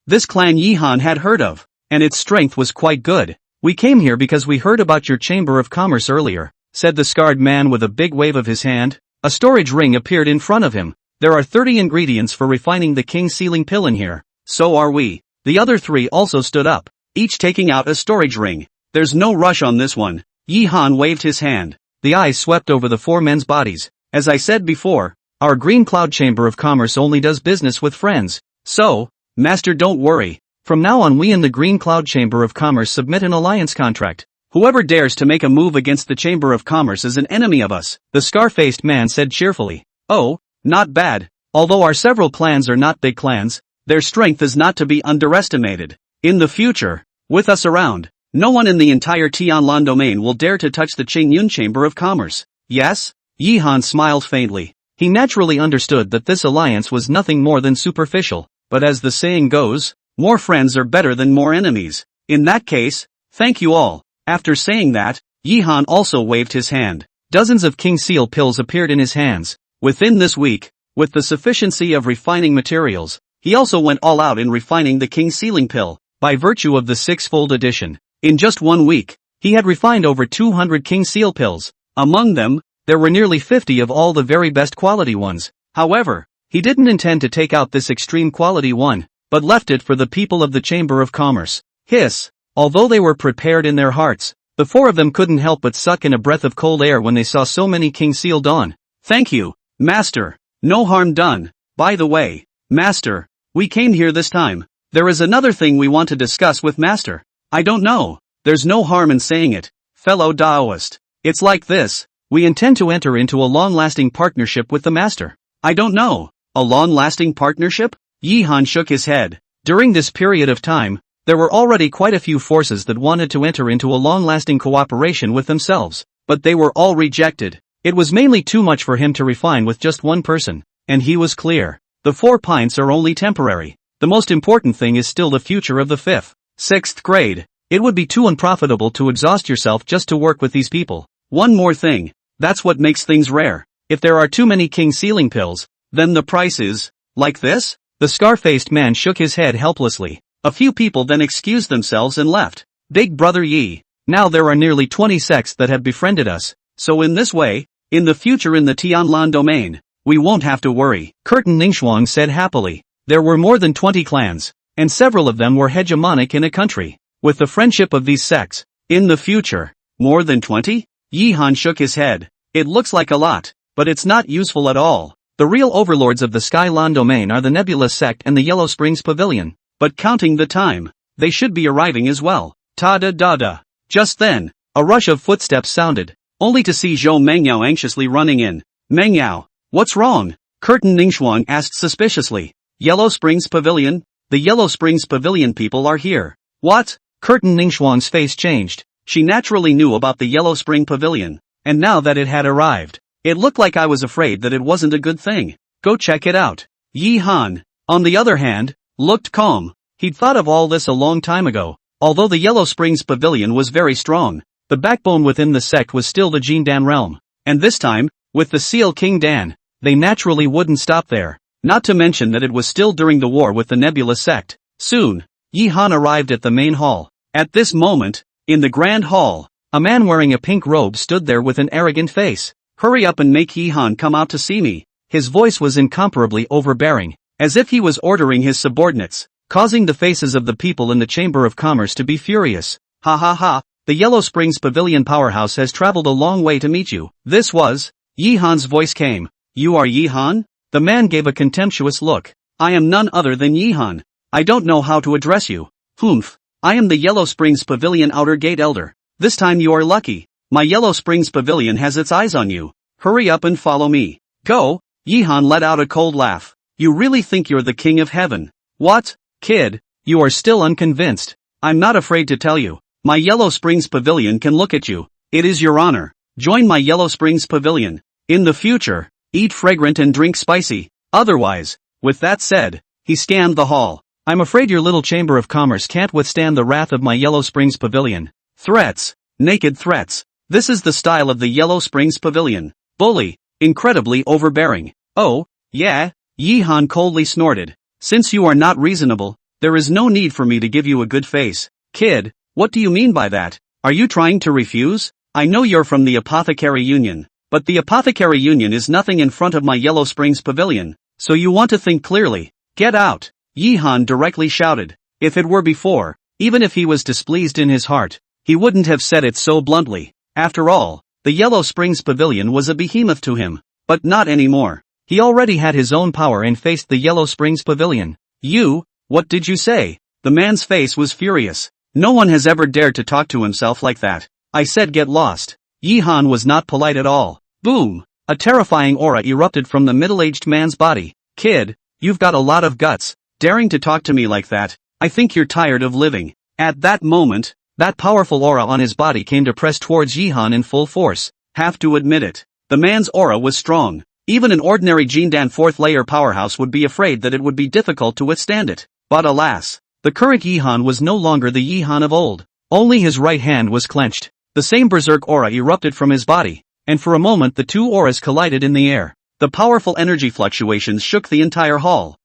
[SPEAKER 1] This clan Yi Han had heard of, and its strength was quite good. We came here because we heard about your Chamber of Commerce earlier, said the scarred man with a big wave of his hand. A storage ring appeared in front of him. There are 30 ingredients for refining the King Sealing pill in here. So are we. The other 3 also stood up, each taking out a storage ring. There's no rush on this one. Yi Han waved his hand. The eyes swept over the 4 men's bodies. As I said before, our Green Cloud Chamber of Commerce only does business with friends. So, Master, don't worry. From now on we in the Green Cloud Chamber of Commerce submit an alliance contract. Whoever dares to make a move against the Chamber of Commerce is an enemy of us, the scar-faced man said cheerfully. Oh, not bad. Although our several clans are not big clans, their strength is not to be underestimated. In the future, with us around, no one in the entire Tianlan domain will dare to touch the Qingyun Chamber of Commerce. Yes? Yi Han smiled faintly. He naturally understood that this alliance was nothing more than superficial, but as the saying goes, more friends are better than more enemies. In that case, thank you all. After saying that, Yi Han also waved his hand. Dozens of King Seal pills appeared in his hands. Within this week, with the sufficiency of refining materials, he also went all out in refining the King Sealing pill, by virtue of the 6-fold addition. In just 1 week, he had refined over 200 King Seal pills. Among them, there were nearly 50 of all the very best quality ones. However, he didn't intend to take out this extreme quality one, but left it for the people of the Chamber of Commerce. Hiss! Although they were prepared in their hearts, the 4 of them couldn't help but suck in a breath of cold air when they saw so many King Seal dawn. Thank you, Master. No harm done. By the way, Master, we came here this time. There is another thing we want to discuss with Master. I don't know. There's no harm in saying it, fellow Daoist. It's like this. We intend to enter into a long-lasting partnership with the Master. I don't know. A long-lasting partnership? Yi Han shook his head. During this period of time, there were already quite a few forces that wanted to enter into a long-lasting cooperation with themselves, but they were all rejected. It was mainly too much for him to refine with just one person, and he was clear. The 4 pints are only temporary. The most important thing is still the future of the 5th, 6th grade. It would be too unprofitable to exhaust yourself just to work with these people. One more thing. That's what makes things rare. If there are too many King Sealing pills, then the price is, like this? The scar-faced man shook his head helplessly. A few people then excused themselves and left. Big Brother Yi, now there are nearly 20 sects that have befriended us, so in this way, in the future in the Tianlan domain, we won't have to worry. Curtin Ningxuang said happily. There were more than 20 clans, and several of them were hegemonic in a country. With the friendship of these sects, in the future, more than 20? Yi Han shook his head. It looks like a lot, but it's not useful at all. The real overlords of the Skylan domain are the Nebula sect and the Yellow Springs Pavilion. But counting the time, they should be arriving as well. Ta-da-da-da. Just then, a rush of footsteps sounded, only to see Zhou Mengyao anxiously running in. Mengyao, what's wrong? Curtin Ningxuang asked suspiciously. Yellow Springs Pavilion? The Yellow Springs Pavilion people are here. What? Curtin Ningxuang's face changed. She naturally knew about the Yellow Spring Pavilion, and now that it had arrived, it looked like I was afraid that it wasn't a good thing. Go check it out. Yi Han, on the other hand, looked calm. He'd thought of all this a long time ago. Although the Yellow Springs Pavilion was very strong, the backbone within the sect was still the Jindan realm. And this time, with the Seal King Dan, they naturally wouldn't stop there. Not to mention that it was still during the war with the Nebula sect. Soon, Yi Han arrived at the main hall. At this moment, in the grand hall, a man wearing a pink robe stood there with an arrogant face. Hurry up and make Yi Han come out to see me. His voice was incomparably overbearing, as if he was ordering his subordinates, causing the faces of the people in the Chamber of Commerce to be furious. Ha ha ha, the Yellow Springs Pavilion powerhouse has traveled a long way to meet you. This was, Yi Han's voice came. You are Yi Han? The man gave a contemptuous look. I am none other than Yi Han. I don't know how to address you. Humph. I am the Yellow Springs Pavilion Outer Gate Elder. This time you are lucky. My Yellow Springs Pavilion has its eyes on you. Hurry up and follow me. Go. Yihan let out a cold laugh. You really think you're the king of heaven? What? Kid, you are still unconvinced. I'm not afraid to tell you. My Yellow Springs Pavilion can look at you. It is your honor. Join my Yellow Springs Pavilion. In the future, eat fragrant and drink spicy. Otherwise, with that said, he scanned the hall. I'm afraid your little chamber of commerce can't withstand the wrath of my Yellow Springs Pavilion. Threats. Naked threats. This is the style of the Yellow Springs Pavilion. Bully. Incredibly overbearing. Oh, yeah? Yihan coldly snorted. Since you are not reasonable, there is no need for me to give you a good face. Kid, what do you mean by that? Are you trying to refuse? I know you're from the Apothecary Union, but the Apothecary Union is nothing in front of my Yellow Springs Pavilion, so you want to think clearly. Get out! Yihan directly shouted. If it were before, even if he was displeased in his heart, he wouldn't have said it so bluntly. After all, the Yellow Springs Pavilion was a behemoth to him, but not anymore. He already had his own power and faced the Yellow Springs Pavilion. You? What did you say? The man's face was furious. No one has ever dared to talk to himself like that. I said get lost. Yihan was not polite at all. Boom! A terrifying aura erupted from the middle-aged man's body. Kid, you've got a lot of guts. Daring to talk to me like that, I think you're tired of living. At that moment, that powerful aura on his body came to press towards Yihan in full force. Have to admit it. The man's aura was strong. Even an ordinary Jindan 4th layer powerhouse would be afraid that it would be difficult to withstand it. But alas, the current Yihan was no longer the Yihan of old. Only his right hand was clenched. The same berserk aura erupted from his body, and for a moment the two auras collided in the air. The powerful energy fluctuations shook the entire hall.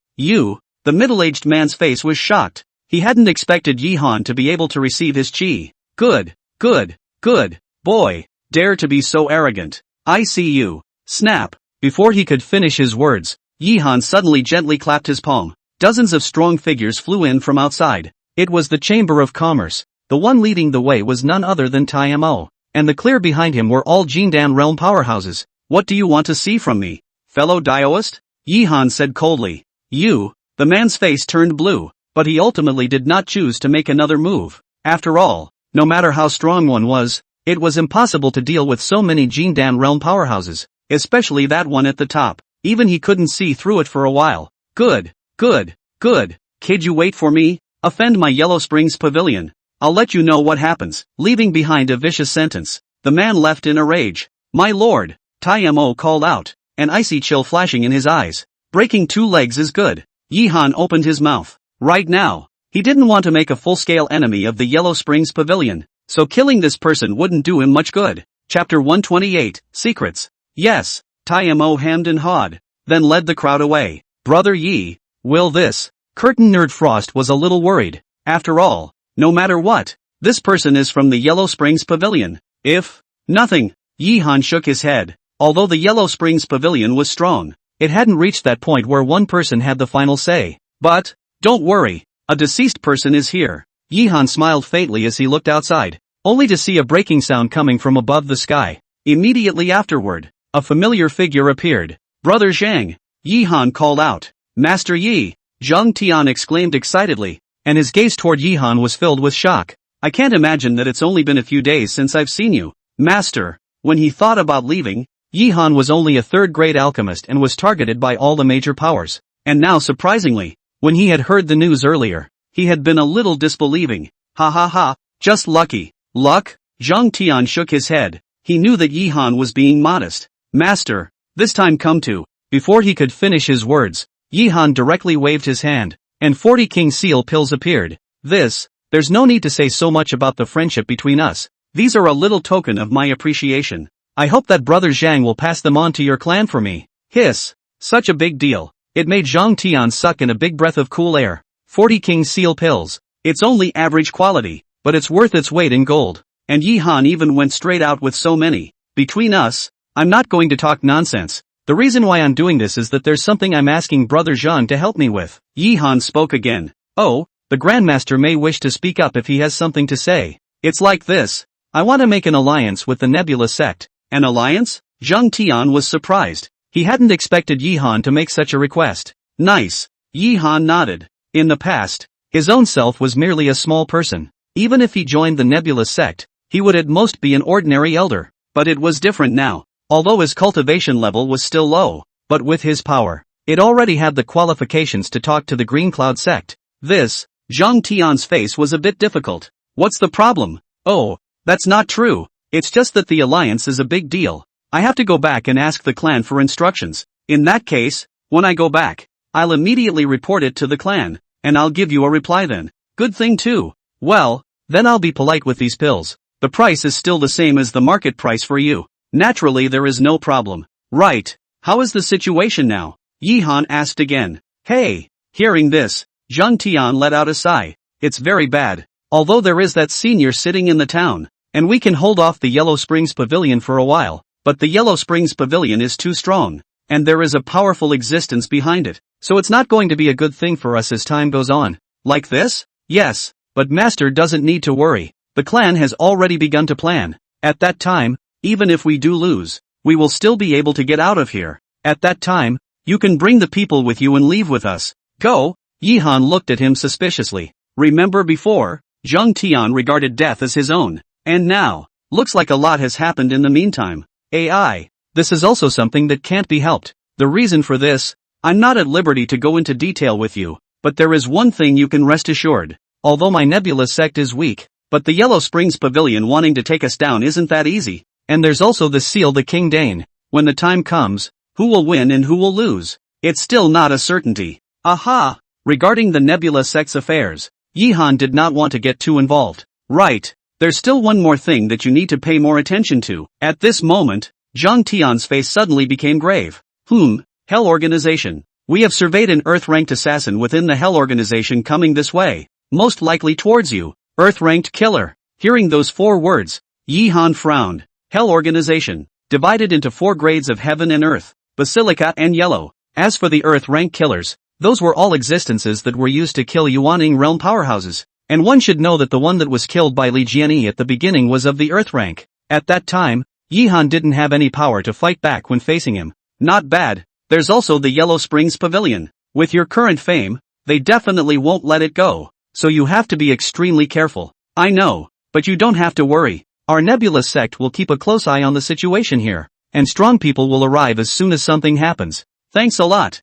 [SPEAKER 1] The middle-aged man's face was shocked. He hadn't expected Yihan to be able to receive his chi. Good boy, dare to be so arrogant. I see you. Snap. Before he could finish his words, Yihan suddenly gently clapped his palm. Dozens of strong figures flew in from outside. It was the Chamber of Commerce. The one leading the way was none other than Taimo, and the clear behind him were all Jindan realm powerhouses. What do you want to see from me, fellow daoist? Yihan said coldly. The man's face turned blue, but he ultimately did not choose to make another move. After all, no matter how strong one was, it was impossible to deal with so many Jindan realm powerhouses, especially that one at the top. Even he couldn't see through it for a while. Good. Kid, you wait for me. Offend my Yellow Springs Pavilion. I'll let you know what happens. Leaving behind a vicious sentence, the man left in a rage. My lord, Taimo called out, an icy chill flashing in his eyes. Breaking two legs is good. Yihan opened his mouth. Right now, he didn't want to make a full-scale enemy of the Yellow Springs Pavilion, so killing this person wouldn't do him much good. Chapter 128, Secrets. Yes, Taimo hemmed and hawed, then led the crowd away. Brother Yi, will this? Curtain Nerd Frost was a little worried. After all, no matter what, this person is from the Yellow Springs Pavilion. If nothing, Yihan shook his head. Although the Yellow Springs Pavilion was strong, it hadn't reached that point where one person had the final say. But, don't worry, a deceased person is here. Yihan smiled faintly as he looked outside, only to see a breaking sound coming from above the sky. Immediately afterward, a familiar figure appeared. Brother Zhang, Yihan called out. Master Yi, Zhang Tian exclaimed excitedly, and his gaze toward Yihan was filled with shock. I can't imagine that it's only been a few days since I've seen you. Master, when he thought about leaving, Yihan was only a third-grade alchemist and was targeted by all the major powers. And now surprisingly, when he had heard the news earlier, he had been a little disbelieving. Ha, just lucky. Luck? Zhang Tian shook his head. He knew that Yihan was being modest. Master, this time come to. Before he could finish his words, Yihan directly waved his hand, and 40 king seal pills appeared. There's no need to say so much about the friendship between us. These are a little token of my appreciation. I hope that Brother Zhang will pass them on to your clan for me. Hiss. Such a big deal. It made Zhang Tian suck in a big breath of cool air. 40 king seal pills. It's only average quality, but it's worth its weight in gold. And Yihan even went straight out with so many. Between us, I'm not going to talk nonsense. The reason why I'm doing this is that there's something I'm asking Brother Zhang to help me with. Yihan spoke again. Oh, the Grandmaster may wish to speak up if he has something to say. It's like this. I want to make an alliance with the Nebula sect. An alliance? Zhang Tian was surprised. He hadn't expected Yihan to make such a request. Nice. Yihan nodded. In the past, His own self was merely a small person. Even if he joined the nebulous sect, he would at most be an ordinary elder. But it was different now. Although his cultivation level was still low, but with his power, it already had the qualifications to talk to the Green Cloud sect. This, Zhang Tian's face was a bit difficult. What's the problem? Oh, that's not true. It's just that the alliance is a big deal. I have to go back and ask the clan for instructions. In that case, when I go back, I'll immediately report it to the clan, and I'll give you a reply then. Good thing too. Well, then I'll be polite with these pills. The price is still the same as the market price for you. Naturally there is no problem. Right. How is the situation now? Yi Han asked again. Hey. Hearing this, Zhang Tian let out a sigh. It's very bad. Although there is that senior sitting in the town, and we can hold off the Yellow Springs Pavilion for a while, but the Yellow Springs Pavilion is too strong, and there is a powerful existence behind it, so it's not going to be a good thing for us as time goes on. Like this? Yes, but Master doesn't need to worry. The clan has already begun to plan. At that time, even if we do lose, we will still be able to get out of here. At that time, you can bring the people with you and leave with us. Go? Yi Han looked at him suspiciously. Remember before, Zhang Tian regarded death as his own. And now, looks like a lot has happened in the meantime. AI. This is also something that can't be helped. The reason for this, I'm not at liberty to go into detail with you, but there is one thing you can rest assured. Although my nebula sect is weak, but the Yellow Springs Pavilion wanting to take us down isn't that easy. And there's also the seal the King Dane. When the time comes, who will win and who will lose? It's still not a certainty. Aha! Regarding the nebula sect's affairs, Yi Han did not want to get too involved. Right. There's still one more thing that you need to pay more attention to. At this moment, Zhang Tian's face suddenly became grave. Hell Organization. We have surveyed an Earth-ranked assassin within the Hell Organization coming this way. Most likely towards you. Earth-ranked killer. Hearing those 4 words, Yi Han frowned. Hell Organization. Divided into 4 grades of heaven and earth. Basilica and yellow. As for the Earth-ranked killers, those were all existences that were used to kill Yuaning realm powerhouses. And one should know that the one that was killed by Li Jianyi at the beginning was of the Earth rank. At that time, Yi Han didn't have any power to fight back when facing him. Not bad. There's also the Yellow Springs Pavilion. With your current fame, they definitely won't let it go. So you have to be extremely careful. I know, but you don't have to worry. Our nebula sect will keep a close eye on the situation here, and strong people will arrive as soon as something happens. Thanks a lot.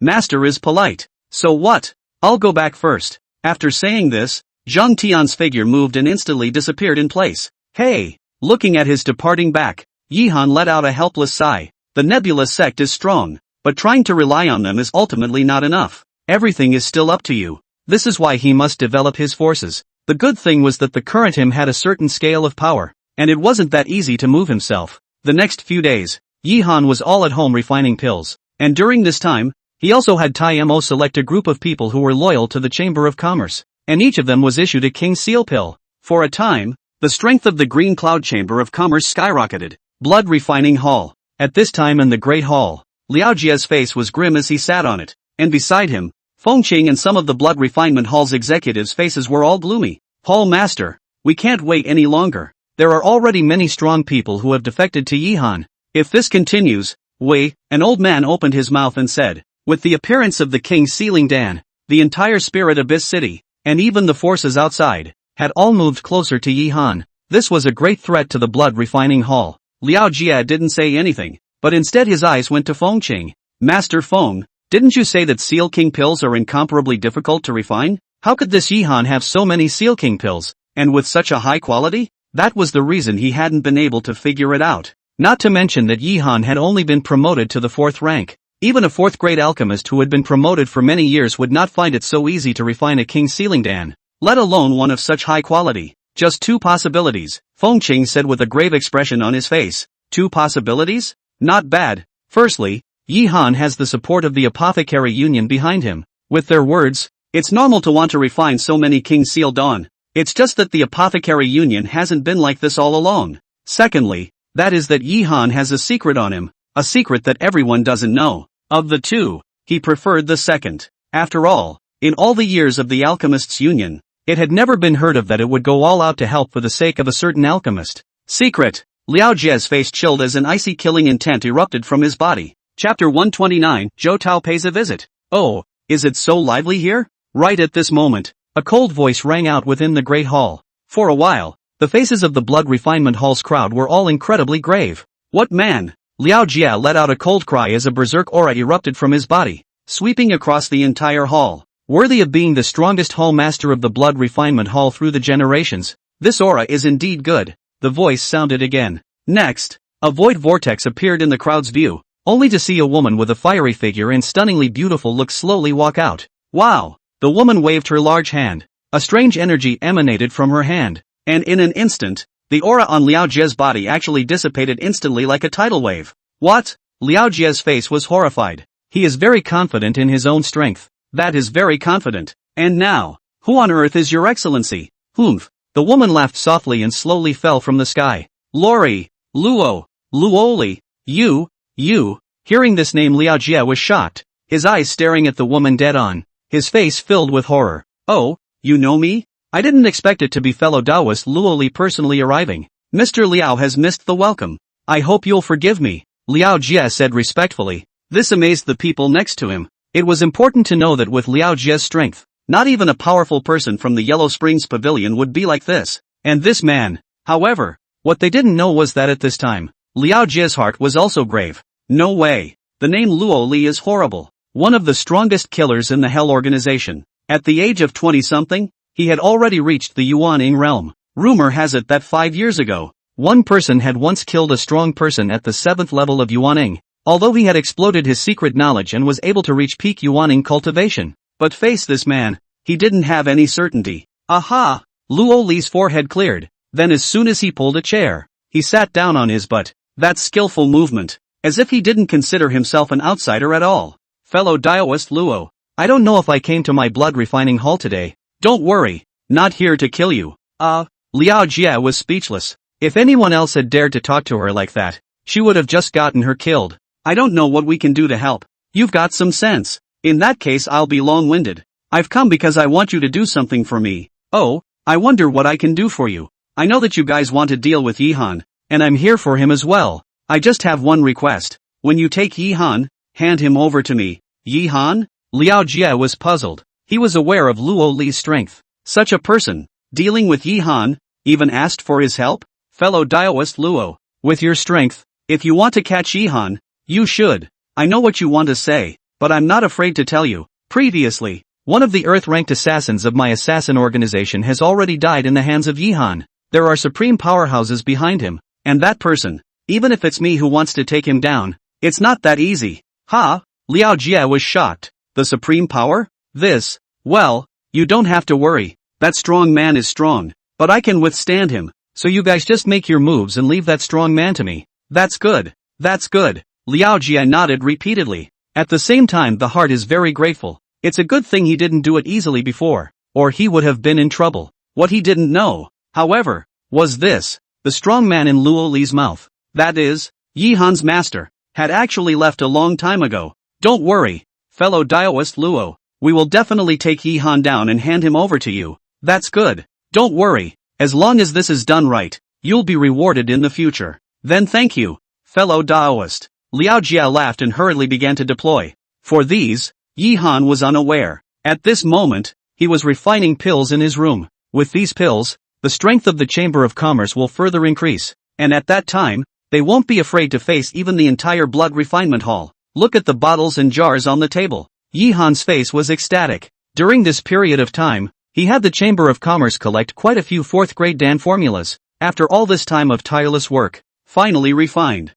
[SPEAKER 1] Master is polite. So what? I'll go back first. After saying this, Zhang Tian's figure moved and instantly disappeared in place. Hey! Looking at his departing back, Yi Han let out a helpless sigh. The nebula sect is strong, but trying to rely on them is ultimately not enough. Everything is still up to you. This is why he must develop his forces. The good thing was that the current him had a certain scale of power, and it wasn't that easy to move himself. The next few days, Yi Han was all at home refining pills, and during this time, he also had Tai Mo select a group of people who were loyal to the Chamber of Commerce, and each of them was issued a King Seal pill. For a time, the strength of the Green Cloud Chamber of Commerce skyrocketed. Blood Refining Hall. At this time in the Great Hall, Liao Jie's face was grim as he sat on it, and beside him, Feng Qing and some of the Blood Refinement Hall's executives' faces were all gloomy. Hall Master, we can't wait any longer. There are already many strong people who have defected to Yi Han. If this continues, an old man opened his mouth and said, with the appearance of the King Sealing Dan, the entire Spirit Abyss City, and even the forces outside, had all moved closer to Yi Han. This was a great threat to the Blood Refining Hall. Liao Jie didn't say anything, but instead his eyes went to Feng Qing. Master Feng, didn't you say that Seal King pills are incomparably difficult to refine? How could this Yi Han have so many Seal King pills, and with such a high quality? That was the reason he hadn't been able to figure it out. Not to mention that Yi Han had only been promoted to the 4th rank. Even a 4th grade alchemist who had been promoted for many years would not find it so easy to refine a King Sealing Dan, let alone one of such high quality. Just 2 possibilities, Feng Qing said with a grave expression on his face. 2 possibilities? Not bad. Firstly, Yi Han has the support of the Apothecary Union behind him. With their words, it's normal to want to refine so many King Seal Dawn. It's just that the Apothecary Union hasn't been like this all along. Secondly, that is that Yi Han has a secret on him, a secret that everyone doesn't know. Of the 2, he preferred the second. After all, in all the years of the Alchemists' Union, it had never been heard of that it would go all out to help for the sake of a certain alchemist. Secret! Liao Jie's face chilled as an icy killing intent erupted from his body. Chapter 129, Zhou Tao pays a visit. Oh, is it so lively here? Right at this moment, a cold voice rang out within the great hall. For a while, the faces of the Blood Refinement Hall's crowd were all incredibly grave. What man? Liao Jia let out a cold cry as a berserk aura erupted from his body, sweeping across the entire hall. Worthy of being the strongest hall master of the Blood Refinement Hall through the generations, this aura is indeed good. The voice sounded again. Next, a void vortex appeared in the crowd's view, only to see a woman with a fiery figure and stunningly beautiful look slowly walk out. Wow! The woman waved her large hand. A strange energy emanated from her hand, and in an instant, the aura on Liao Jie's body actually dissipated instantly like a tidal wave. What? Liao Jie's face was horrified. He is very confident in his own strength. That is very confident. And now, who on earth is your excellency? Humph. The woman laughed softly and slowly fell from the sky. Lori, Luoli, you. Hearing this name, Liao Jie was shocked, his eyes staring at the woman dead on, his face filled with horror. Oh, you know me? I didn't expect it to be fellow Daoist Luoli personally arriving. Mr. Liao has missed the welcome. I hope you'll forgive me, Liao Jie said respectfully. This amazed the people next to him. It was important to know that with Liao Jie's strength, not even a powerful person from the Yellow Springs Pavilion would be like this. And this man. However, what they didn't know was that at this time, Liao Jie's heart was also grave. No way. The name Luo Li is horrible. One of the strongest killers in the Hell organization. At the age of 20-something, he had already reached the Yuaning realm. Rumor has it that 5 years ago, one person had once killed a strong person at the 7th level of Yuaning, although he had exploded his secret knowledge and was able to reach peak Yuaning cultivation. But face this man, he didn't have any certainty. Aha! Luo Li's forehead cleared, then as soon as he pulled a chair, he sat down on his butt. That skillful movement, as if he didn't consider himself an outsider at all. Fellow Daoist Luo, I don't know if I came to my blood refining hall today. Don't worry, not here to kill you. Liao Jie was speechless. If anyone else had dared to talk to her like that, she would have just gotten her killed. I don't know what we can do to help. You've got some sense. In that case I'll be long-winded. I've come because I want you to do something for me. Oh, I wonder what I can do for you. I know that you guys want to deal with Yihan, and I'm here for him as well. I just have one request. When you take Yihan, hand him over to me. Yihan? Liao Jie was puzzled. He was aware of Luo Li's strength. Such a person, dealing with Yihan, even asked for his help? Fellow Daoist Luo, with your strength, if you want to catch Yihan, you should. I know what you want to say, but I'm not afraid to tell you. Previously, one of the Earth-ranked assassins of my assassin organization has already died in the hands of Yihan. There are supreme powerhouses behind him, and that person, even if it's me who wants to take him down, it's not that easy. Ha! Liao Jie was shocked. The supreme power? This? Well, you don't have to worry. That strong man is strong, but I can withstand him. So you guys just make your moves and leave that strong man to me. That's good. That's good. Liao Jie nodded repeatedly. At the same time, the heart is very grateful. It's a good thing he didn't do it easily before, or he would have been in trouble. What he didn't know, however, was this. The strong man in Luo Li's mouth, that is, Yihan's master, had actually left a long time ago. Don't worry, fellow Daoist Luo. We will definitely take Yihan down and hand him over to you. That's good. Don't worry. As long as this is done right, you'll be rewarded in the future. Then thank you, fellow Daoist. Liao Jie laughed and hurriedly began to deploy. For these, Yihan was unaware. At this moment, he was refining pills in his room. With these pills, the strength of the Chamber of Commerce will further increase, and at that time, they won't be afraid to face even the entire Blood Refinement Hall. Look at the bottles and jars on the table. Yihan's face was ecstatic. During this period of time, he had the Chamber of Commerce collect quite a few 4th-grade Dan formulas. After all this time of tireless work, finally refined.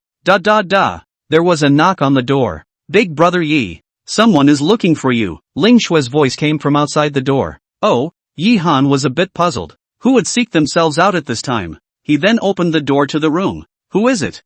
[SPEAKER 1] There was a knock on the door. Big brother Yi, someone is looking for you. Ling Shui's voice came from outside the door. Oh, Yihan was a bit puzzled. Who would seek themselves out at this time? He then opened the door to the room. Who is it?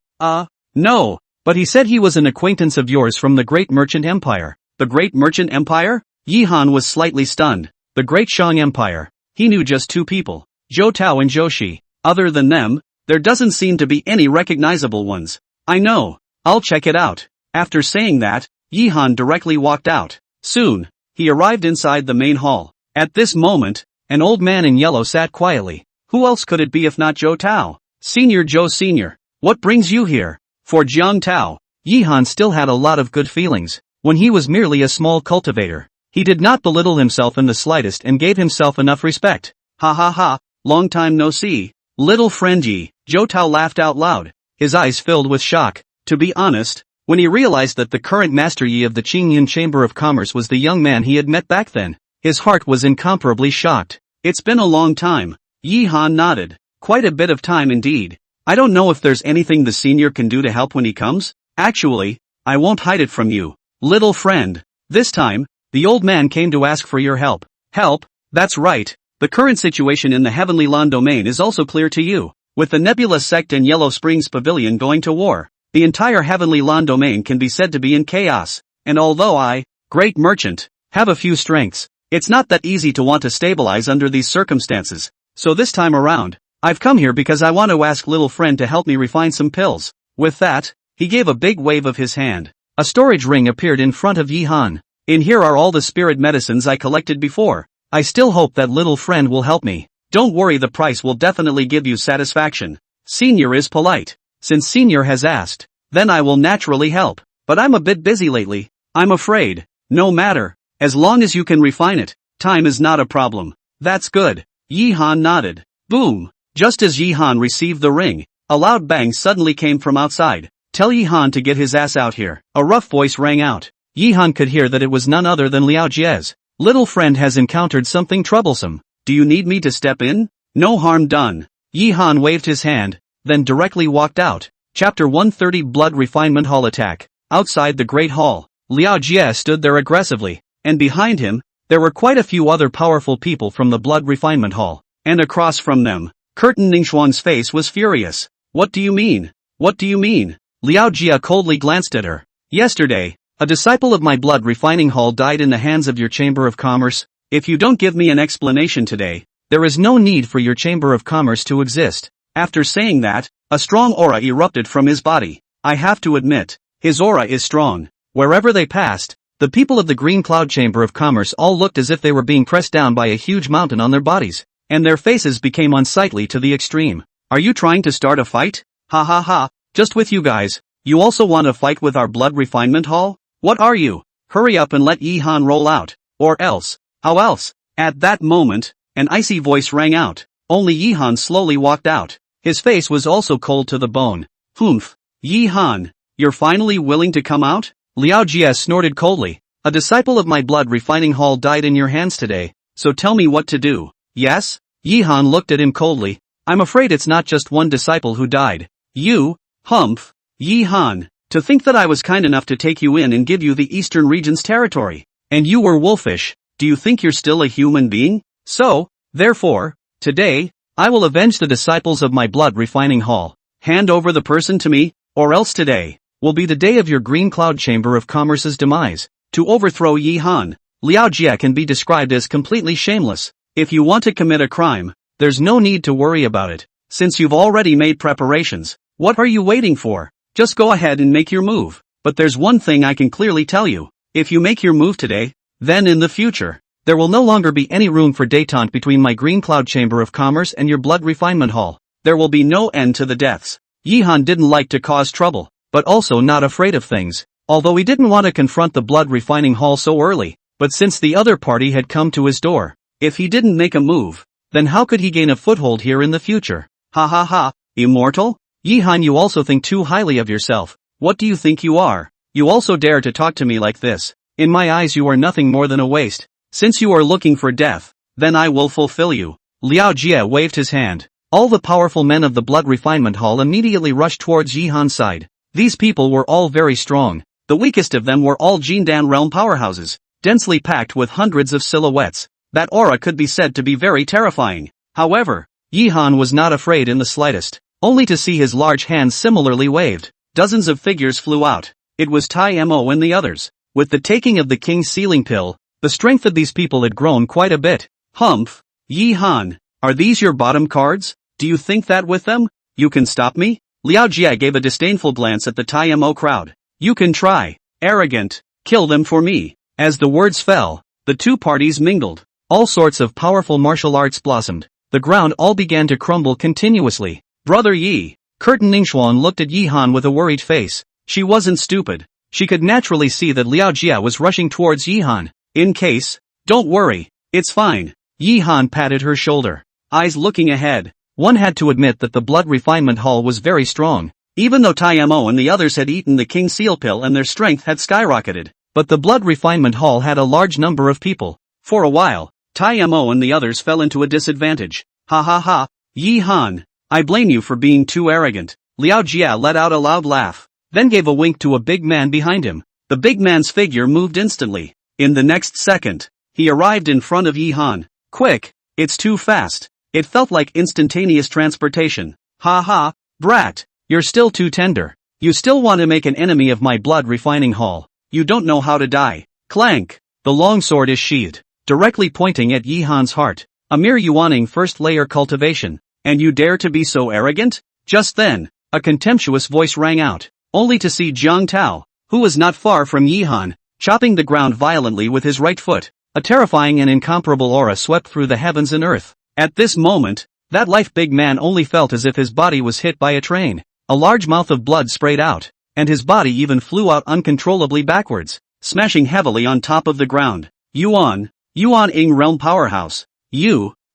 [SPEAKER 1] No, but he said he was an acquaintance of yours from the Great Merchant Empire. The Great Merchant Empire? Yihan was slightly stunned. The Great Shang Empire. He knew just 2 people, Zhou Tao and Zhou Shi. Other than them, there doesn't seem to be any recognizable ones. I know. I'll check it out. After saying that, Yihan directly walked out. Soon, he arrived inside the main hall. At this moment, an old man in yellow sat quietly. Who else could it be if not Zhou Tao? Senior Zhou Senior. What brings you here? For Jiang Tao, Yihan still had a lot of good feelings. When he was merely a small cultivator, He did not belittle himself in the slightest and gave himself enough respect. Ha ha ha, long time no see. Little friend Yi, Zhou Tao laughed out loud, his eyes filled with shock. To be honest, when he realized that the current Master Yi of the Qingyan Chamber of Commerce was the young man he had met back then, his heart was incomparably shocked. It's been a long time. Yi Han nodded. Quite a bit of time indeed. I don't know if there's anything the senior can do to help when he comes. Actually, I won't hide it from you, little friend. This time, the old man came to ask for your help. Help? That's right. The current situation in the Heavenly Land domain is also clear to you. With the Nebula sect and Yellow Springs Pavilion going to war, the entire Heavenly Land domain can be said to be in chaos. And although I, great merchant, have a few strengths, it's not that easy to want to stabilize under these circumstances. So this time around, I've come here because I want to ask little friend to help me refine some pills. With that, he gave a big wave of his hand. A storage ring appeared in front of Yi Han. In here are all the spirit medicines I collected before. I still hope that little friend will help me. Don't worry, the price will definitely give you satisfaction. Senior is polite. Since Senior has asked, then I will naturally help. But I'm a bit busy lately, I'm afraid. No matter, as long as you can refine it, time is not a problem. That's good. Yi Han nodded. Boom! Just as Yi Han received the ring, a loud bang suddenly came from outside. Tell Yi Han to get his ass out here. A rough voice rang out. Yi Han could hear that it was none other than Liao Jie's. Little friend has encountered something troublesome. Do you need me to step in? No harm done. Yi Han waved his hand, then directly walked out. Chapter 130 Blood Refinement Hall Attack. Outside the Great Hall, Liao Jie stood there aggressively, and behind him, there were quite a few other powerful people from the Blood Refinement Hall. And across from them, Curtin Ningxuan's face was furious. What do you mean? What do you mean? Liao Jie coldly glanced at her. Yesterday, a disciple of my Blood Refining Hall died in the hands of your Chamber of Commerce. If you don't give me an explanation today, there is no need for your Chamber of Commerce to exist. After saying that, a strong aura erupted from his body. I have to admit, his aura is strong. Wherever they passed, the people of the Green Cloud Chamber of Commerce all looked as if they were being pressed down by a huge mountain on their bodies, and their faces became unsightly to the extreme. Are you trying to start a fight? Ha ha ha, just with you guys. You also want to fight with our Blood Refinement Hall? What are you? Hurry up and let Yi Han roll out. Or else. How else? At that moment, an icy voice rang out. Only Yi Han slowly walked out. His face was also cold to the bone. Humph. Yi Han, you're finally willing to come out? Liao Jie snorted coldly. A disciple of my Blood Refining Hall died in your hands today, so tell me what to do. Yes? Yi Han looked at him coldly. I'm afraid it's not just one disciple who died. You? Humph. Yi Han, to think that I was kind enough to take you in and give you the Eastern region's territory. And you were wolfish. Do you think you're still a human being? So, therefore, today, I will avenge the disciples of my Blood Refining Hall. Hand over the person to me, or else today will be the day of your Green Cloud Chamber of Commerce's demise. To overthrow Yi Han, Liao Jie can be described as completely shameless. If you want to commit a crime, there's no need to worry about it. Since you've already made preparations, what are you waiting for? Just go ahead and make your move. But there's one thing I can clearly tell you. If you make your move today, then in the future, there will no longer be any room for détente between my Green Cloud Chamber of Commerce and your Blood Refinement Hall. There will be no end to the deaths. Yi Han didn't like to cause trouble, but also not afraid of things. Although he didn't want to confront the Blood Refining Hall so early, but since the other party had come to his door, if he didn't make a move, then how could he gain a foothold here in the future? Ha ha ha, immortal? Yi Han, you also think too highly of yourself. What do you think you are? You also dare to talk to me like this. In my eyes you are nothing more than a waste. Since you are looking for death, then I will fulfill you. Liao Jie waved his hand. All the powerful men of the Blood Refinement Hall immediately rushed towards Yi Han's side. These people were all very strong. The weakest of them were all Jindan realm powerhouses, densely packed with hundreds of silhouettes. That aura could be said to be very terrifying. However, Yi Han was not afraid in the slightest, only to see his large hands similarly waved. Dozens of figures flew out. It was Tai Mo and the others. With the taking of the King's Sealing Pill, the strength of these people had grown quite a bit. Humph. Yi Han, are these your bottom cards? Do you think that with them, you can stop me? Liao Jie gave a disdainful glance at the Tai Mo crowd. You can try. Arrogant. Kill them for me. As the words fell, the two parties mingled. All sorts of powerful martial arts blossomed. The ground all began to crumble continuously. Brother Yi. Curtin Ningxuan looked at Yi Han with a worried face. She wasn't stupid. She could naturally see that Liao Jie was rushing towards Yi Han. In case. Don't worry. It's fine. Yi Han patted her shoulder. Eyes looking ahead. One had to admit that the blood refinement hall was very strong. Even though Mo and the others had eaten the king seal pill and their strength had skyrocketed. But the blood refinement hall had a large number of people. For a while, Mo and the others fell into a disadvantage. Ha ha ha. Yi Han. I blame you for being too arrogant. Liao Jia let out a loud laugh. Then gave a wink to a big man behind him. The big man's figure moved instantly. In the next second, he arrived in front of Yi Han. Quick, it's too fast. It felt like instantaneous transportation. Ha ha, brat, you're still too tender. You still want to make an enemy of my blood refining hall. You don't know how to die. Clank, the long sword is sheathed, directly pointing at Yi Han's heart. A mere Yuaning first layer cultivation. And you dare to be so arrogant? Just then, a contemptuous voice rang out, only to see Jiang Tao, who was not far from Yi Han, chopping the ground violently with his right foot. A terrifying and incomparable aura swept through the heavens and earth. At this moment, that life big man only felt as if his body was hit by a train. A large mouth of blood sprayed out, and his body even flew out uncontrollably backwards, smashing heavily on top of the ground. Yuan Ing Realm Powerhouse.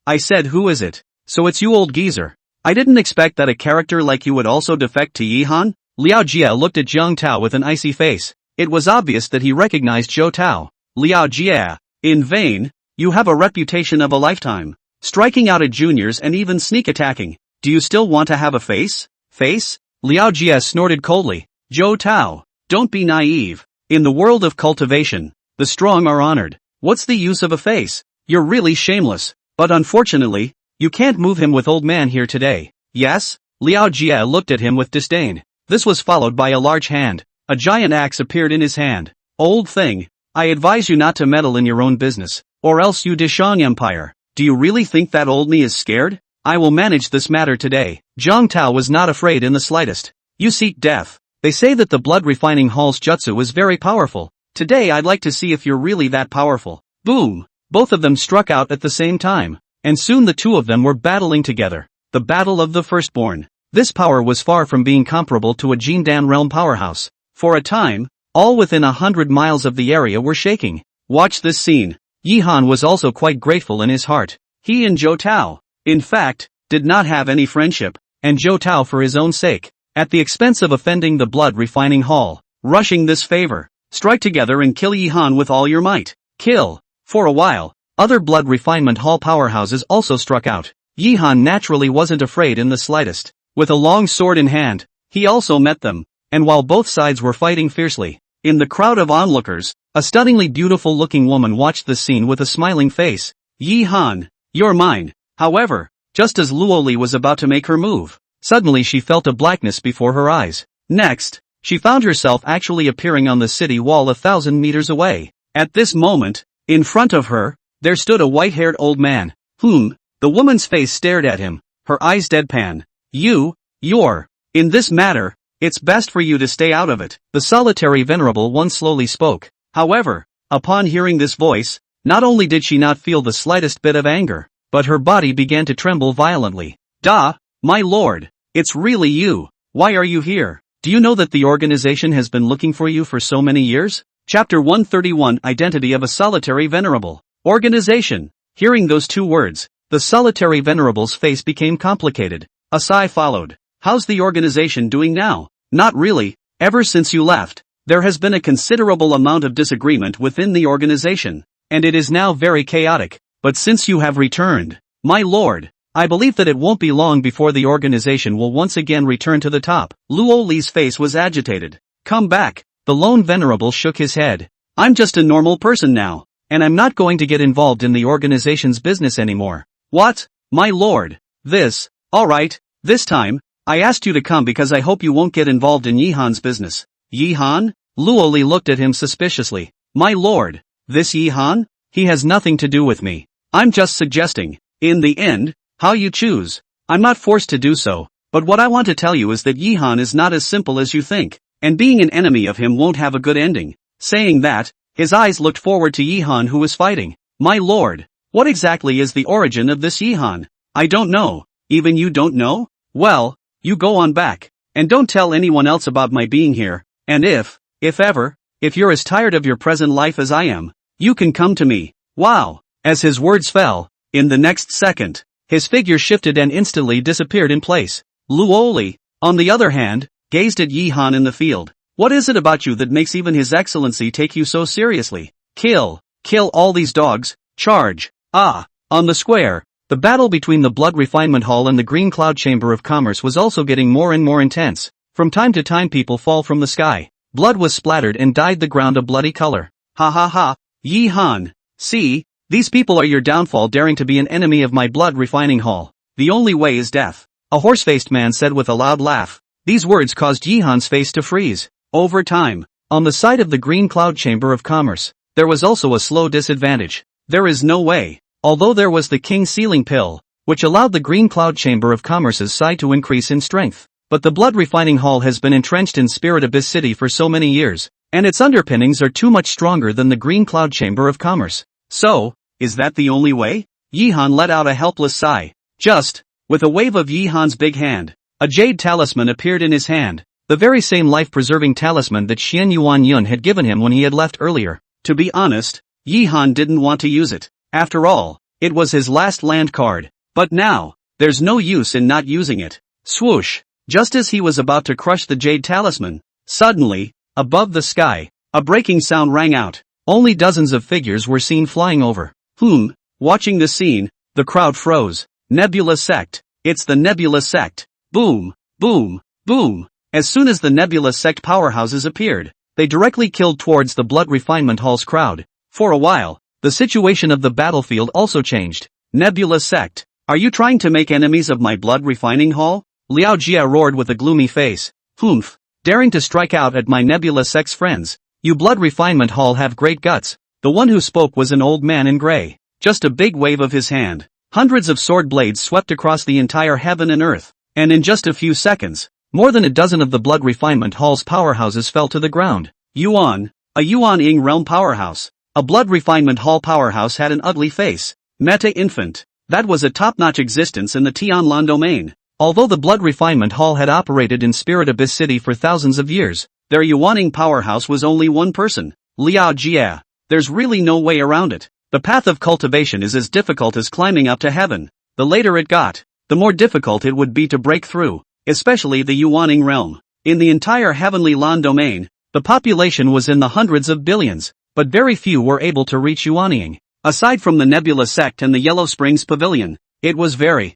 [SPEAKER 1] I said who is it? So it's you old geezer. I didn't expect that a character like you would also defect to Yi Han? Liao Jia looked at Jiang Tao with an icy face. It was obvious that he recognized Zhou Tao. Liao Jia. In vain, you have a reputation of a lifetime. Striking out at juniors and even sneak attacking. Do you still want to have a face? Face? Liao Jia snorted coldly. Zhou Tao, don't be naive. In the world of cultivation, the strong are honored. What's the use of a face? You're really shameless. But unfortunately, you can't move him with old man here today. Yes? Liao Jia looked at him with disdain. This was followed by a large hand. A giant axe appeared in his hand. Old thing, I advise you not to meddle in your own business, or else you Dishang Empire. Do you really think that old me is scared? I will manage this matter today. Jiang Tao was not afraid in the slightest. You seek death. They say that the blood refining hall's jutsu is very powerful. Today I'd like to see if you're really that powerful. Boom! Both of them struck out at the same time, and soon the two of them were battling together. The battle of the firstborn. This power was far from being comparable to a Jindan realm powerhouse. For a time, all within 100 miles of the area were shaking. Watch this scene. Yi Han was also quite grateful in his heart. He and Zhou Tao, in fact, did not have any friendship, and Zhou Tao for his own sake, at the expense of offending the blood refining hall, rushing this favor. Strike together and kill Yi Han with all your might. Kill. For a while, other blood refinement hall powerhouses also struck out. Yi Han naturally wasn't afraid in the slightest. With a long sword in hand, he also met them, and while both sides were fighting fiercely, in the crowd of onlookers, a stunningly beautiful-looking woman watched the scene with a smiling face. Yi Han, you're mine. However, just as Luoli was about to make her move, suddenly she felt a blackness before her eyes. Next, she found herself actually appearing on the city wall 1,000 meters away. At this moment, in front of her, there stood a white-haired old man. The woman's face stared at him, her eyes deadpan. You're, in this matter, it's best for you to stay out of it. The solitary venerable one slowly spoke. However, upon hearing this voice, not only did she not feel the slightest bit of anger, but her body began to tremble violently. My lord, it's really you. Why are you here? Do you know that the organization has been looking for you for so many years? Chapter 131 Identity of a Solitary Venerable. Organization. Hearing those two words, the solitary venerable's face became complicated. A sigh followed. How's the organization doing now? Not really. Ever since you left, there has been a considerable amount of disagreement within the organization, and it is now very chaotic. But since you have returned, my lord, I believe that it won't be long before the organization will once again return to the top. Luo Li's face was agitated. Come back. The lone venerable shook his head. I'm just a normal person now, and I'm not going to get involved in the organization's business anymore. What? My lord. Alright, this time, I asked you to come because I hope you won't get involved in Yi Han's business. Yi Han? Luo Li looked at him suspiciously. My lord, this Yi Han? He has nothing to do with me. I'm just suggesting, in the end, how you choose. I'm not forced to do so, but what I want to tell you is that Yi Han is not as simple as you think, and being an enemy of him won't have a good ending. Saying that, his eyes looked forward to Yi Han who was fighting. My lord, what exactly is the origin of this Yi Han? I don't know. Even you don't know? Well, you go on back, and don't tell anyone else about my being here, and if you're as tired of your present life as I am, You can come to me. Wow. As his words fell, in the next second, his figure shifted and instantly disappeared in place. Luoli, on the other hand, gazed at Yi Han in the field. What is it about you that makes even His Excellency take you so seriously? Kill all these dogs, charge. On the square, the battle between the Blood Refinement Hall and the Green Cloud Chamber of Commerce was also getting more and more intense. From time to time people fall from the sky. Blood was splattered and dyed the ground a bloody color. Ha ha ha, Yi Han. See, these people are your downfall, daring to be an enemy of my Blood Refining Hall. The only way is death. A horse-faced man said with a loud laugh. These words caused Yi Han's face to freeze. Over time, on the side of the Green Cloud Chamber of Commerce, there was also a slow disadvantage. There is no way. Although there was the King Sealing Pill, which allowed the Green Cloud Chamber of Commerce's side to increase in strength. But the Blood Refining Hall has been entrenched in Spirit Abyss City for so many years, and its underpinnings are too much stronger than the Green Cloud Chamber of Commerce. So, is that the only way? Yi Han let out a helpless sigh. Just, with a wave of Yi Han's big hand, a jade talisman appeared in his hand, the very same life-preserving talisman that Xian Yuan Yun had given him when he had left earlier. To be honest, Yi Han didn't want to use it. After all, it was his last land card. But now, there's no use in not using it. Swoosh! Just as he was about to crush the jade talisman, suddenly, above the sky, a breaking sound rang out. Only dozens of figures were seen flying over. Watching the scene, the crowd froze. Nebula Sect. It's the Nebula Sect. Boom, boom, boom. As soon as the Nebula Sect powerhouses appeared, they directly killed towards the Blood Refinement Hall's crowd. For a while, the situation of the battlefield also changed. Nebula Sect. Are you trying to make enemies of my Blood Refining Hall? Liao Jia roared with a gloomy face. Daring to strike out at my Nebula Sect's friends. You Blood Refinement Hall have great guts. The one who spoke was an old man in gray. Just a big wave of his hand. Hundreds of sword blades swept across the entire heaven and earth. And in just a few seconds, more than a dozen of the Blood Refinement Hall's powerhouses fell to the ground. Yuan, a Yuan-ing realm powerhouse. A Blood Refinement Hall powerhouse had an ugly face. Meta Infant. That was a top-notch existence in the Tianlan domain. Although the Blood Refinement Hall had operated in Spirit Abyss City for thousands of years, their Yuaning powerhouse was only one person, Liao Jia. There's really no way around it. The path of cultivation is as difficult as climbing up to heaven. The later it got, the more difficult it would be to break through, especially the Yuaning realm. In the entire Heavenly Lan domain, the population was in the hundreds of billions, but very few were able to reach Yuaning. Aside from the Nebula Sect and the Yellow Springs Pavilion, it was very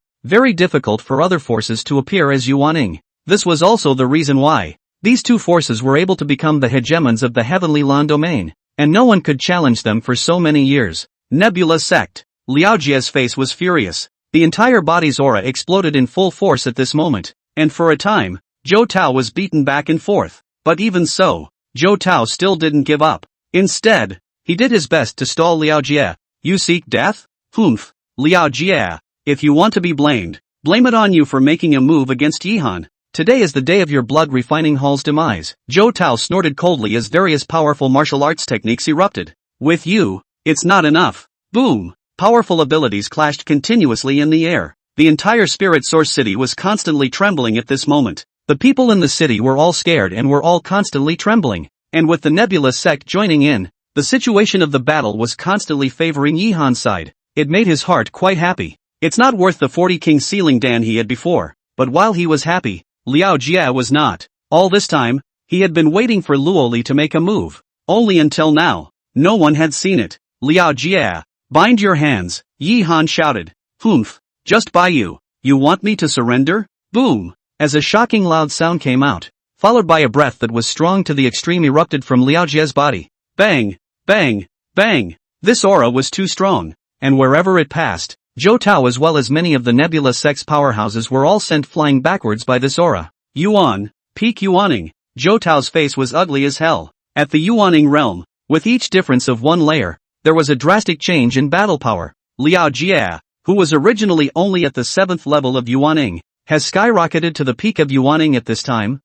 [SPEAKER 1] difficult for other forces to appear as Yuaning. This was also the reason why these two forces were able to become the hegemons of the Heavenly Lan domain, and no one could challenge them for so many years. Nebula Sect. Liao Jia's face was furious. The entire body's aura exploded in full force at this moment, and for a time, Zhou Tao was beaten back and forth. But even so, Zhou Tao still didn't give up. Instead, he did his best to stall Liao Jia. You seek death? Liao Jia. If you want to be blamed, blame it on you for making a move against Yi Han. Today is the day of your Blood Refining Hall's demise. Zhou Tao snorted coldly as various powerful martial arts techniques erupted. With you, it's not enough. Boom! Powerful abilities clashed continuously in the air. The entire Spirit Source City was constantly trembling at this moment. The people in the city were all scared and were all constantly trembling. And with the Nebula Sect joining in, the situation of the battle was constantly favoring Yi Han's side. It made his heart quite happy. It's not worth the 40 King Sealing Dan he had before, but while he was happy, Liao Jia was not. All this time, he had been waiting for Luoli to make a move. Only until now, no one had seen it. Liao Jia, bind your hands, Yi Han shouted. Just by you. You want me to surrender? Boom! As a shocking loud sound came out, followed by a breath that was strong to the extreme erupted from Liao Jia's body. Bang! Bang! Bang! This aura was too strong, and wherever it passed, Zhou Tao as well as many of the Nebula Sect's powerhouses were all sent flying backwards by this aura. Yuan, peak Yuaning. Zhou Tao's face was ugly as hell. At the Yuaning realm, with each difference of one layer, there was a drastic change in battle power. Liao Jia, who was originally only at the 7th level of Yuaning, has skyrocketed to the peak of Yuaning at this time.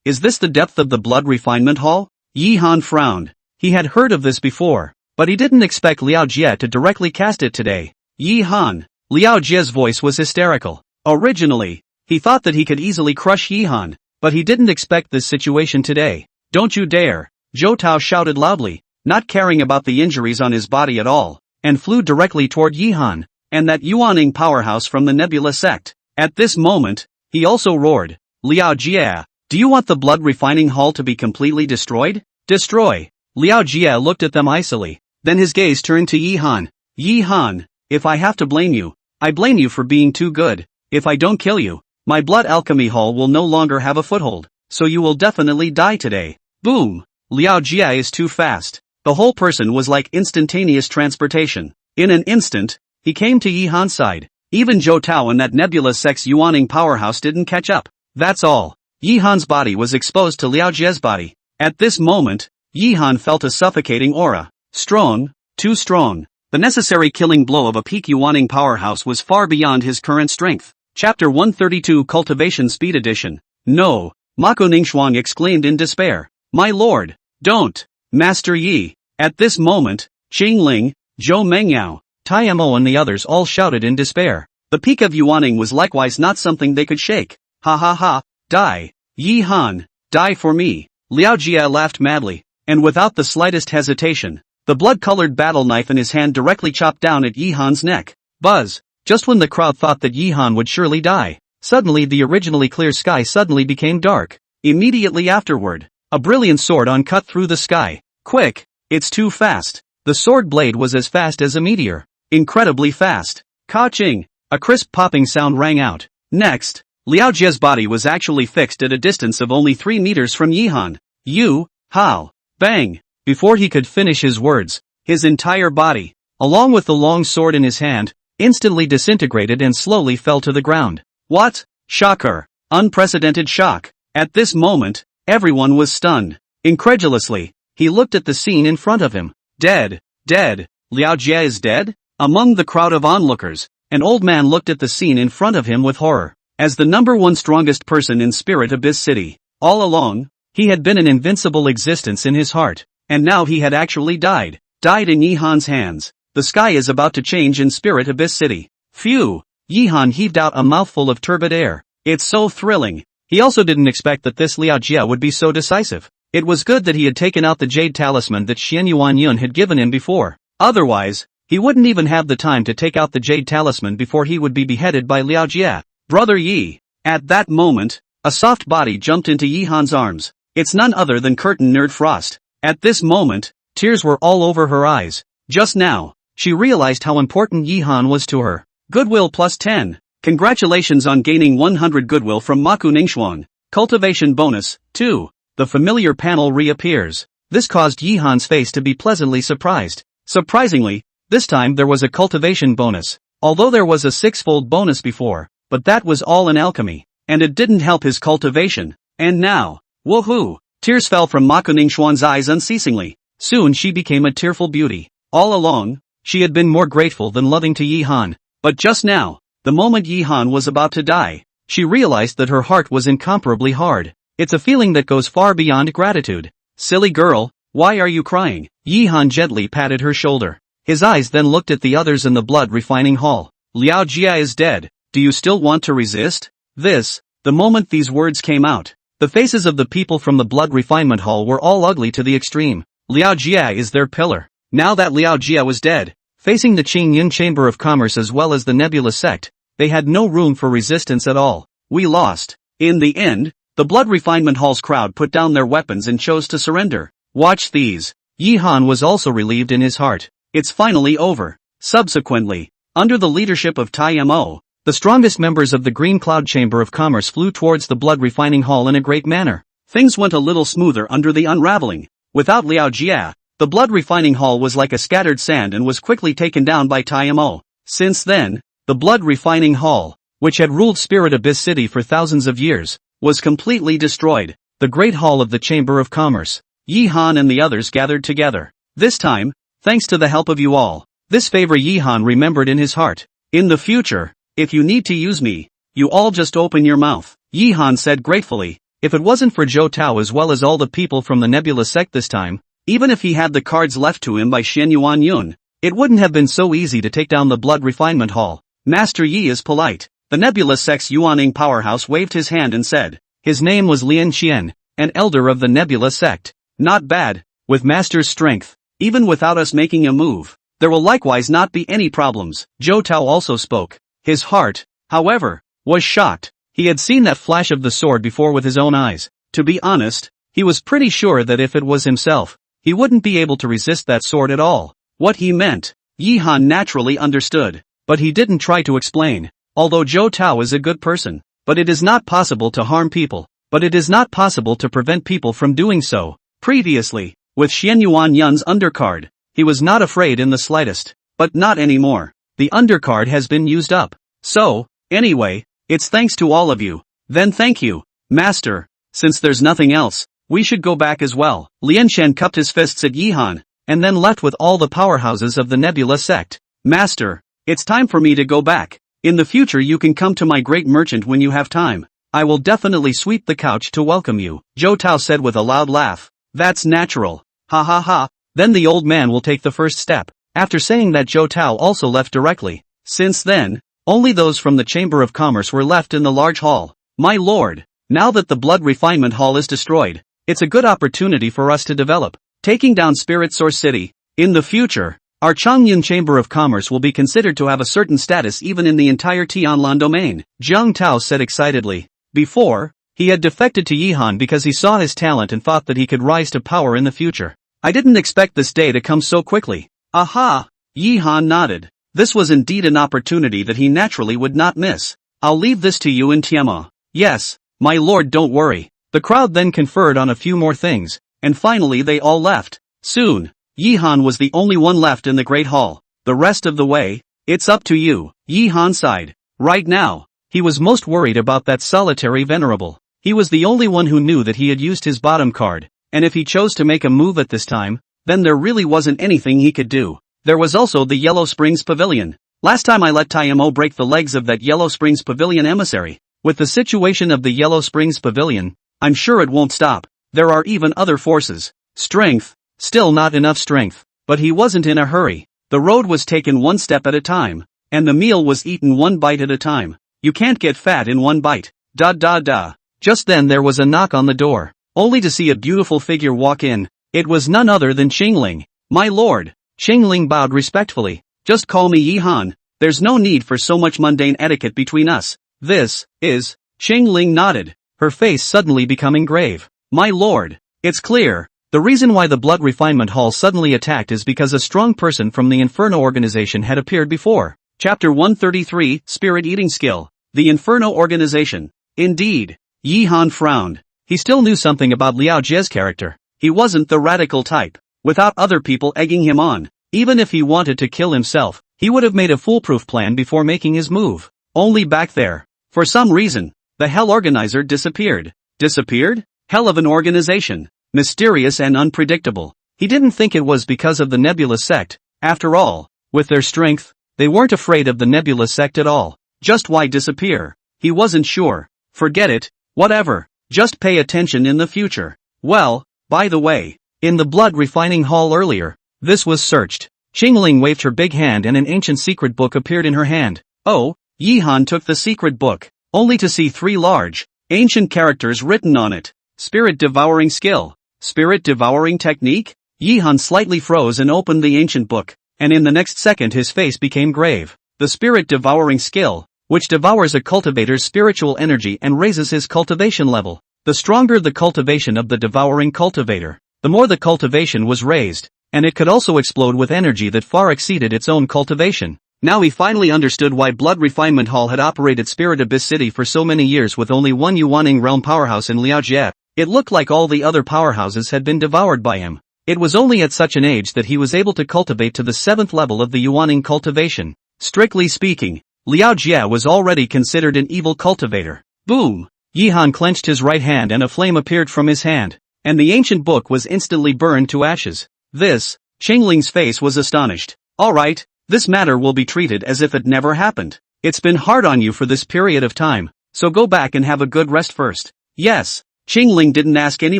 [SPEAKER 1] Is this the depth of the Blood Refinement Hall? Yi Han frowned. He had heard of this before, but he didn't expect Liao Jia to directly cast it today. Yi Han. Liao Jia's voice was hysterical. Originally, he thought that he could easily crush Yi Han, but he didn't expect this situation today. Don't you dare! Zhou Tao shouted loudly. not caring about the injuries on his body at all, and flew directly toward Yihan, and that Yuaning powerhouse from the Nebula sect. At this moment, he also roared, Liao Jie, do you want the blood refining hall to be completely destroyed? Destroy. Liao Jie looked at them icily, then his gaze turned to Yihan. Yihan, if I have to blame you, I blame you for being too good. If I don't kill you, my blood alchemy hall will no longer have a foothold, so you will definitely die today. Boom! Liao Jie is too fast. The whole person was like instantaneous transportation. In an instant, he came to Yihan's side. Even Zhou Tao and that Nebula Sect's Yuaning powerhouse didn't catch up. That's all. Yihan's body was exposed to Liao Jie's body. At this moment, Yihan felt a suffocating aura. Strong, too strong. The necessary killing blow of a peak Yuaning powerhouse was far beyond his current strength. Chapter 132 Cultivation Speed Edition. No! Mako Ningxuang exclaimed in despair. My lord! Don't! Master Yi! At this moment, Qingling, Zhou Mengyao, Tai Mo and the others all shouted in despair. The peak of Yuaning was likewise not something they could shake. Ha ha ha! Die! Yi Han! Die for me! Liao Jie laughed madly, and without the slightest hesitation, the blood-colored battle knife in his hand directly chopped down at Yi Han's neck. Buzz! Just when the crowd thought that Yi Han would surely die, suddenly the originally clear sky suddenly became dark. Immediately afterward, a brilliant sword cut through the sky. Quick! It's too fast. The sword blade was as fast as a meteor. Incredibly fast. Ka-ching! A crisp popping sound rang out. Next, Liao Jie's body was actually fixed at a distance of only 3 meters from Yihan. You, how? Bang! Before he could finish his words, his entire body, along with the long sword in his hand, instantly disintegrated and slowly fell to the ground. What? Shocker! Unprecedented shock! At this moment, everyone was stunned. Incredulously, he looked at the scene in front of him. Dead! Dead! Liao Jie is dead? Among the crowd of onlookers, an old man looked at the scene in front of him with horror. As the #1 strongest person in Spirit Abyss City, all along, he had been an invincible existence in his heart, and now he had actually died. Died in Yihan's hands. The sky is about to change in Spirit Abyss City. Phew! Yihan heaved out a mouthful of turbid air. It's so thrilling. He also didn't expect that this Liao Jie would be so decisive. It was good that he had taken out the jade talisman that Xian Yuan Yun had given him before. Otherwise, he wouldn't even have the time to take out the jade talisman before he would be beheaded by Liao Jie. Brother Yi. At that moment, a soft body jumped into Yihan's arms. It's none other than Curtain Nerd Frost. At this moment, tears were all over her eyes. Just now, she realized how important Yihan was to her. Goodwill plus 10. Congratulations on gaining 100 goodwill from Maku Ningxuang. Cultivation bonus, 2. The familiar panel reappears. This caused Yihan's face to be pleasantly surprised. Surprisingly, this time there was a cultivation bonus. Although there was a 6-fold bonus before, but that was all in alchemy, and it didn't help his cultivation. And now, woohoo! Tears fell from Maku Ningxuang's eyes unceasingly. Soon she became a tearful beauty. All along, she had been more grateful than loving to Yihan. But just now, the moment Yihan was about to die, she realized that her heart was incomparably hard. It's a feeling that goes far beyond gratitude. Silly girl, why are you crying? Yihan gently patted her shoulder. His eyes then looked at the others in the blood refining hall. Liao Jie is dead. Do you still want to resist? The moment these words came out, the faces of the people from the blood refinement hall were all ugly to the extreme. Liao Jie is their pillar. Now that Liao Jie was dead, facing the Qingyun Chamber of Commerce as well as the Nebula sect, they had no room for resistance at all. We lost. In the end, the blood refinement hall's crowd put down their weapons and chose to surrender. Watch these. Yihan was also relieved in his heart. It's finally over. Subsequently, under the leadership of Tai Mo, the strongest members of the Green Cloud Chamber of Commerce flew towards the blood refining hall in a great manner. Things went a little smoother under the unraveling. Without Liao Jie, the blood refining hall was like a scattered sand and was quickly taken down by Tai Mo. Since then, the blood refining hall, which had ruled Spirit Abyss City for thousands of years, was completely destroyed. The great hall of the Chamber of Commerce. Yihan and the others gathered together. This time, thanks to the help of you all, this favor Yihan remembered in his heart. In the future, if you need to use me, you all just open your mouth. Yihan said gratefully. If it wasn't for Zhou Tao as well as all the people from the Nebula sect this time, even if he had the cards left to him by Xian Yuan Yun, it wouldn't have been so easy to take down the blood refinement hall. Master Yi is polite. The Nebula sect's Yuaning powerhouse waved his hand and said, his name was Lian Qian, an elder of the Nebula sect. Not bad. With Master's strength, even without us making a move. There will likewise not be any problems. Zhou Tao also spoke. His heart, however, was shocked. He had seen that flash of the sword before with his own eyes. To be honest, he was pretty sure that if it was himself, he wouldn't be able to resist that sword at all. What he meant, Yi Han naturally understood, but he didn't try to explain. Although Zhou Tao is a good person, but it is not possible to harm people, but it is not possible to prevent people from doing so. Previously, with Xian Yuan Yun's undercard, he was not afraid in the slightest, but not anymore. The undercard has been used up. So, anyway, it's thanks to all of you. Then thank you, Master. Since there's nothing else, we should go back as well. Lian Shen cupped his fists at Yi Han, and then left with all the powerhouses of the Nebula sect. Master, it's time for me to go back. In the future you can come to my great merchant when you have time. I will definitely sweep the couch to welcome you. Zhou Tao said with a loud laugh. That's natural. Ha ha ha. Then the old man will take the first step. After saying that, Zhou Tao also left directly. Since then, only those from the Chamber of Commerce were left in the large hall. My lord, now that the blood refinement hall is destroyed, it's a good opportunity for us to develop, taking down Spirit Source City. In the future, our Changyun Chamber of Commerce will be considered to have a certain status even in the entire Tianlan domain, Zhang Tao said excitedly. Before, he had defected to Yi Han because he saw his talent and thought that he could rise to power in the future. I didn't expect this day to come so quickly. Aha! Yi Han nodded. This was indeed an opportunity that he naturally would not miss. I'll leave this to you in Tianma. Yes, my lord, don't worry. The crowd then conferred on a few more things, and finally they all left. Soon, Yi Han was the only one left in the Great Hall. The rest of the way, it's up to you. Yi Han sighed. Right now, he was most worried about that solitary venerable. He was the only one who knew that he had used his bottom card, and if he chose to make a move at this time, then there really wasn't anything he could do. There was also the Yellow Springs Pavilion. Last time I let Taimo break the legs of that Yellow Springs Pavilion emissary. With the situation of the Yellow Springs Pavilion, I'm sure it won't stop. There are even other forces. Strength, still not enough strength. But he wasn't in a hurry. The road was taken one step at a time, and the meal was eaten one bite at a time. You can't get fat in one bite. Just then there was a knock on the door, only to see a beautiful figure walk in. It was none other than Xingling. My lord. Xingling bowed respectfully. Just call me Yi Han. There's no need for so much mundane etiquette between us. This is... Xingling nodded, her face suddenly becoming grave. My lord. It's clear. The reason why the Blood Refinement Hall suddenly attacked is because a strong person from the Inferno organization had appeared before. Chapter 133, Spirit Eating Skill. The Inferno Organization. Indeed. Yi Han frowned. He still knew something about Liao Jie's character. He wasn't the radical type. Without other people egging him on, even if he wanted to kill himself, he would have made a foolproof plan before making his move. Only back there, for some reason, the Hell Organizer disappeared. Disappeared? Hell of an organization. Mysterious and unpredictable. He didn't think it was because of the Nebula sect. After all, with their strength, they weren't afraid of the Nebula sect at all. Just why disappear? He wasn't sure. Forget it. Whatever. Just pay attention in the future. Well, by the way, in the blood refining hall earlier, this was searched. Xingling waved her big hand and an ancient secret book appeared in her hand. Oh, Yi Han took the secret book, only to see 3 large, ancient characters written on it. Spirit Devouring Skill. Spirit Devouring Technique? Yi Han slightly froze and opened the ancient book, and in the next second his face became grave. The Spirit Devouring Skill, which devours a cultivator's spiritual energy and raises his cultivation level. The stronger the cultivation of the devouring cultivator, the more the cultivation was raised, and it could also explode with energy that far exceeded its own cultivation. Now he finally understood why Blood Refinement Hall had operated Spirit Abyss City for so many years with only one Yuaning realm powerhouse in Liaojie. It looked like all the other powerhouses had been devoured by him. It was only at such an age that he was able to cultivate to the 7th level of the Yuaning cultivation. Strictly speaking, Liaojie was already considered an evil cultivator. Boom! Yi Han clenched his right hand and a flame appeared from his hand, and the ancient book was instantly burned to ashes. This, Xingling's face was astonished. Alright, this matter will be treated as if it never happened. It's been hard on you for this period of time, so go back and have a good rest first. Yes, Xingling didn't ask any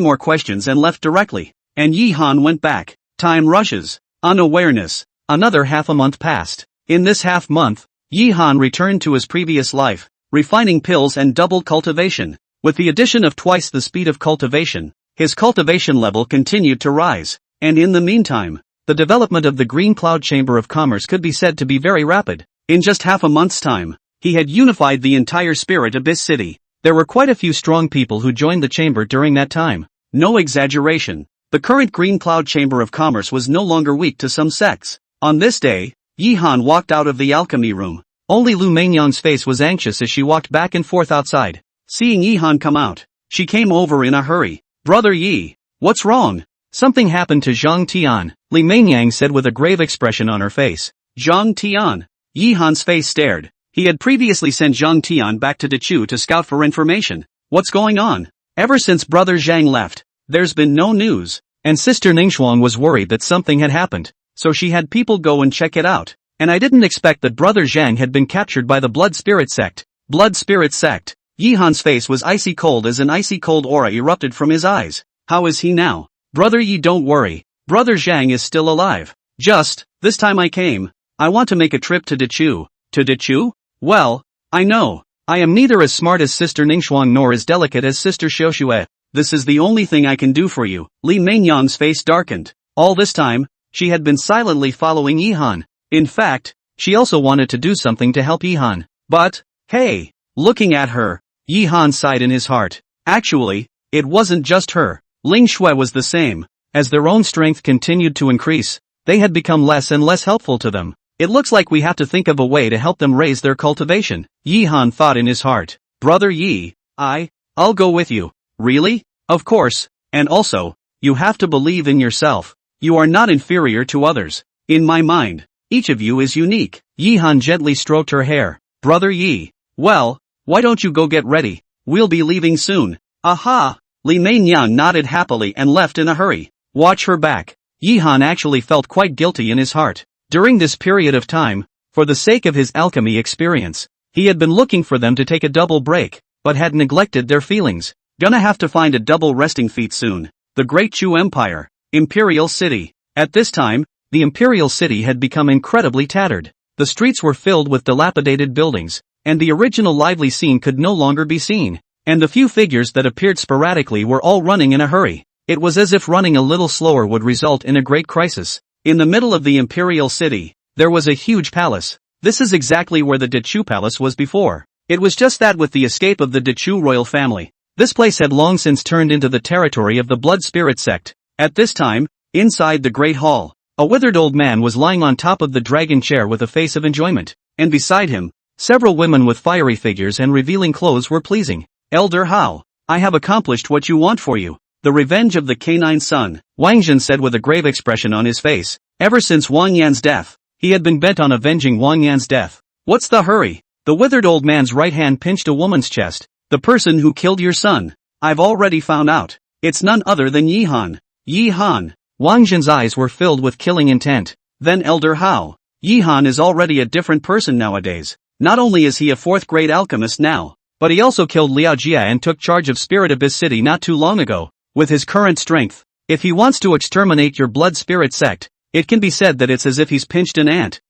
[SPEAKER 1] more questions and left directly, and Yi Han went back. Time rushes. Unawareness. Another half a month passed. In this half month, Yi Han returned to his previous life, refining pills and double cultivation. With the addition of twice the speed of cultivation, his cultivation level continued to rise, and in the meantime, the development of the Green Cloud Chamber of Commerce could be said to be very rapid. In just half a month's time, he had unified the entire Spirit Abyss city. There were quite a few strong people who joined the chamber during that time. No exaggeration. The current Green Cloud Chamber of Commerce was no longer weak to some sects. On this day, Yi Han walked out of the alchemy room. Only Lu Mainyang's face was anxious as she walked back and forth outside. Seeing Yi Han come out, she came over in a hurry. Brother Yi, what's wrong? Something happened to Zhang Tian, Li Mainyang said with a grave expression on her face. Zhang Tian. Yi Han's face stared. He had previously sent Zhang Tian back to Dechu to scout for information. What's going on? Ever since Brother Zhang left, there's been no news. And Sister Ningxuan was worried that something had happened, so she had people go and check it out. And I didn't expect that Brother Zhang had been captured by the Blood Spirit sect. Blood Spirit sect. Yi Han's face was icy cold as an icy cold aura erupted from his eyes. How is he now? Brother Yi, don't worry. Brother Zhang is still alive. Just, this time I want to make a trip to Dechu. To Dechu? Well, I know. I am neither as smart as Sister Ningxuan nor as delicate as Sister Xiaoxue. This is the only thing I can do for you. Li Mainyang's face darkened. All this time, she had been silently following Yi Han. In fact, she also wanted to do something to help Yi Han. But, hey, looking at her, Yi Han sighed in his heart. Actually, it wasn't just her. Ling Shui was the same. As their own strength continued to increase, they had become less and less helpful to them. It looks like we have to think of a way to help them raise their cultivation. Yi Han thought in his heart. Brother Yi, I'll go with you. Really? Of course. And also, you have to believe in yourself. You are not inferior to others. In my mind, each of you is unique. Yi Han gently stroked her hair. Brother Yi, well, why don't you go get ready? We'll be leaving soon. Aha! Li Mainyang nodded happily and left in a hurry. Watch her back. Yi Han actually felt quite guilty in his heart. During this period of time, for the sake of his alchemy experience, he had been looking for them to take a double break, but had neglected their feelings. Gonna have to find a double resting feet soon. The Great Chu Empire. Imperial City. At this time, the Imperial City had become incredibly tattered. The streets were filled with dilapidated buildings, and the original lively scene could no longer be seen. And the few figures that appeared sporadically were all running in a hurry. It was as if running a little slower would result in a great crisis. In the middle of the Imperial City, there was a huge palace. This is exactly where the Dechu Palace was before. It was just that with the escape of the Dechu royal family, this place had long since turned into the territory of the Blood Spirit sect. At this time, inside the Great Hall, a withered old man was lying on top of the dragon chair with a face of enjoyment, and beside him, several women with fiery figures and revealing clothes were pleasing. Elder Hao, I have accomplished what you want for you. The revenge of the canine son, Wang Jin said with a grave expression on his face. Ever since Wang Yan's death, he had been bent on avenging Wang Yan's death. What's the hurry? The withered old man's right hand pinched a woman's chest. The person who killed your son, I've already found out. It's none other than Yi Han. Yi Han. Wang Jin's eyes were filled with killing intent. Then Elder Hao. Yi Han is already a different person nowadays. Not only is he a fourth grade alchemist now, but he also killed Liao Jia and took charge of Spirit Abyss City not too long ago. With his current strength, if he wants to exterminate your blood spirit sect, it can be said that it's as if he's pinched an ant.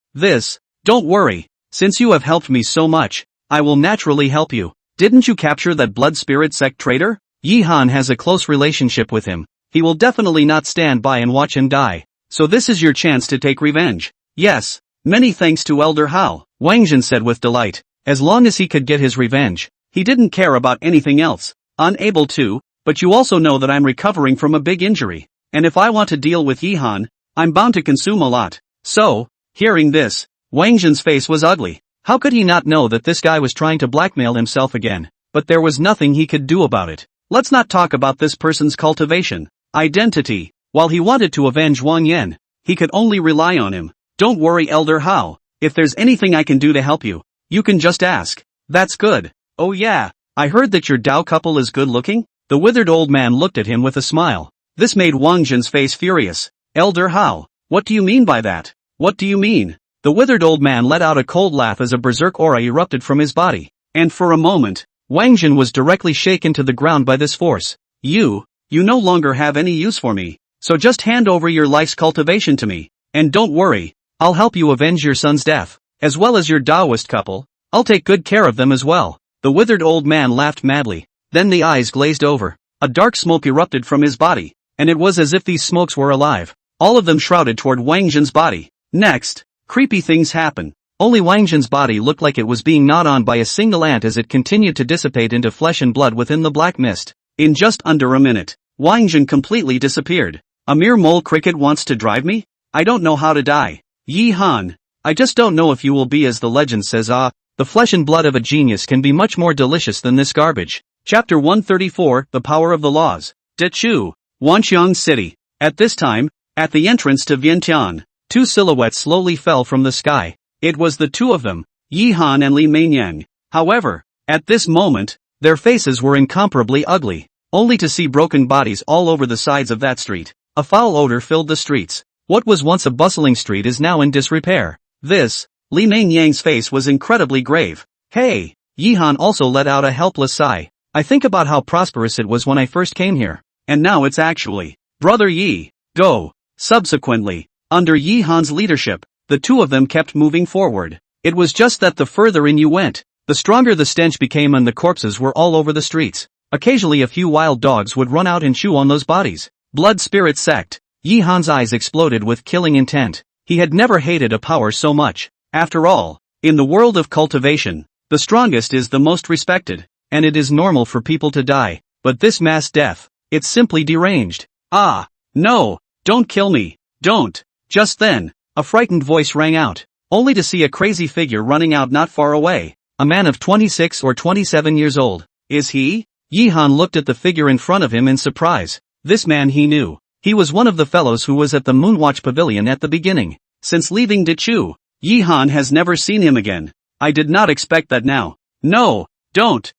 [SPEAKER 1] Don't worry, since you have helped me so much, I will naturally help you. Didn't you capture that blood spirit sect traitor? Yi Han has a close relationship with him. He will definitely not stand by and watch him die. So this is your chance to take revenge. Yes, many thanks to Elder Hao, Wang Jin said with delight. As long as he could get his revenge, he didn't care about anything else. Unable to, but you also know that I'm recovering from a big injury. And if I want to deal with Yi Han, I'm bound to consume a lot. So, hearing this, Wang Jin's face was ugly. How could he not know that this guy was trying to blackmail himself again? But there was nothing he could do about it. Let's not talk about this person's cultivation. Identity. While he wanted to avenge Wang Yan, he could only rely on him. Don't worry Elder Hao. If there's anything I can do to help you, you can just ask. That's good. Oh yeah, I heard that your Dao couple is good looking? The withered old man looked at him with a smile. This made Wang Jin's face furious. Elder Hao, what do you mean by that? What do you mean? The withered old man let out a cold laugh as a berserk aura erupted from his body. And for a moment, Wang Jin was directly shaken to the ground by this force. You no longer have any use for me. So just hand over your life's cultivation to me. And don't worry, I'll help you avenge your son's death. As well as your Daoist couple. I'll take good care of them as well. The withered old man laughed madly. Then the eyes glazed over. A dark smoke erupted from his body, and it was as if these smokes were alive. all of them shrouded toward Wang Zhen's body. Next, creepy things happen. Only Wang Zhen's body looked like it was being gnawed on by a single ant as it continued to dissipate into flesh and blood within the black mist. In just under a minute, Wang Zhen completely disappeared. A mere mole cricket wants to drive me? I don't know how to die. Yi Han. I just don't know if you will be as the legend says. The flesh and blood of a genius can be much more delicious than this garbage. Chapter 134, The Power of the Laws. Dechu, Wanxiang City. At this time, at the entrance to Vientiane, two silhouettes slowly fell from the sky. It was the two of them, Yi Han and Li Meinyang. However, at this moment, their faces were incomparably ugly, only to see broken bodies all over the sides of that street. A foul odor filled the streets. What was once a bustling street is now in disrepair. Li Meinyang's face was incredibly grave. Hey! Yi Han also let out a helpless sigh. I think about how prosperous it was when I first came here. And now it's actually, Brother Yi, go. Subsequently, under Yi Han's leadership, the two of them kept moving forward. It was just that the further in you went, the stronger the stench became and the corpses were all over the streets. Occasionally a few wild dogs would run out and chew on those bodies. Blood spirit sect. Yi Han's eyes exploded with killing intent. He had never hated a power so much. After all, in the world of cultivation, the strongest is the most respected, and it is normal for people to die, but this mass death, it's simply deranged. Ah, no, don't kill me, don't. Just then, a frightened voice rang out, only to see a crazy figure running out not far away, a man of 26 or 27 years old. Is he? Yi Han looked at the figure in front of him in surprise. This man he knew. He was one of the fellows who was at the Moonwatch Pavilion at the beginning. Since leaving Dechu, Yi Han has never seen him again. I did not expect that now. No, don't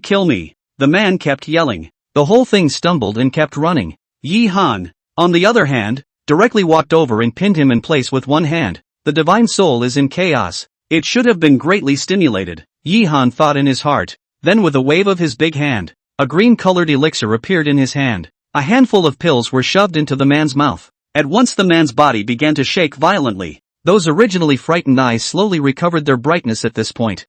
[SPEAKER 1] kill me. The man kept yelling. The whole thing stumbled and kept running. Yi Han, on the other hand, directly walked over and pinned him in place with one hand. The divine soul is in chaos. It should have been greatly stimulated, Yi Han thought in his heart. Then with a wave of his big hand, a green-colored elixir appeared in his hand. A handful of pills were shoved into the man's mouth. At once the man's body began to shake violently. Those originally frightened eyes slowly recovered their brightness at this point.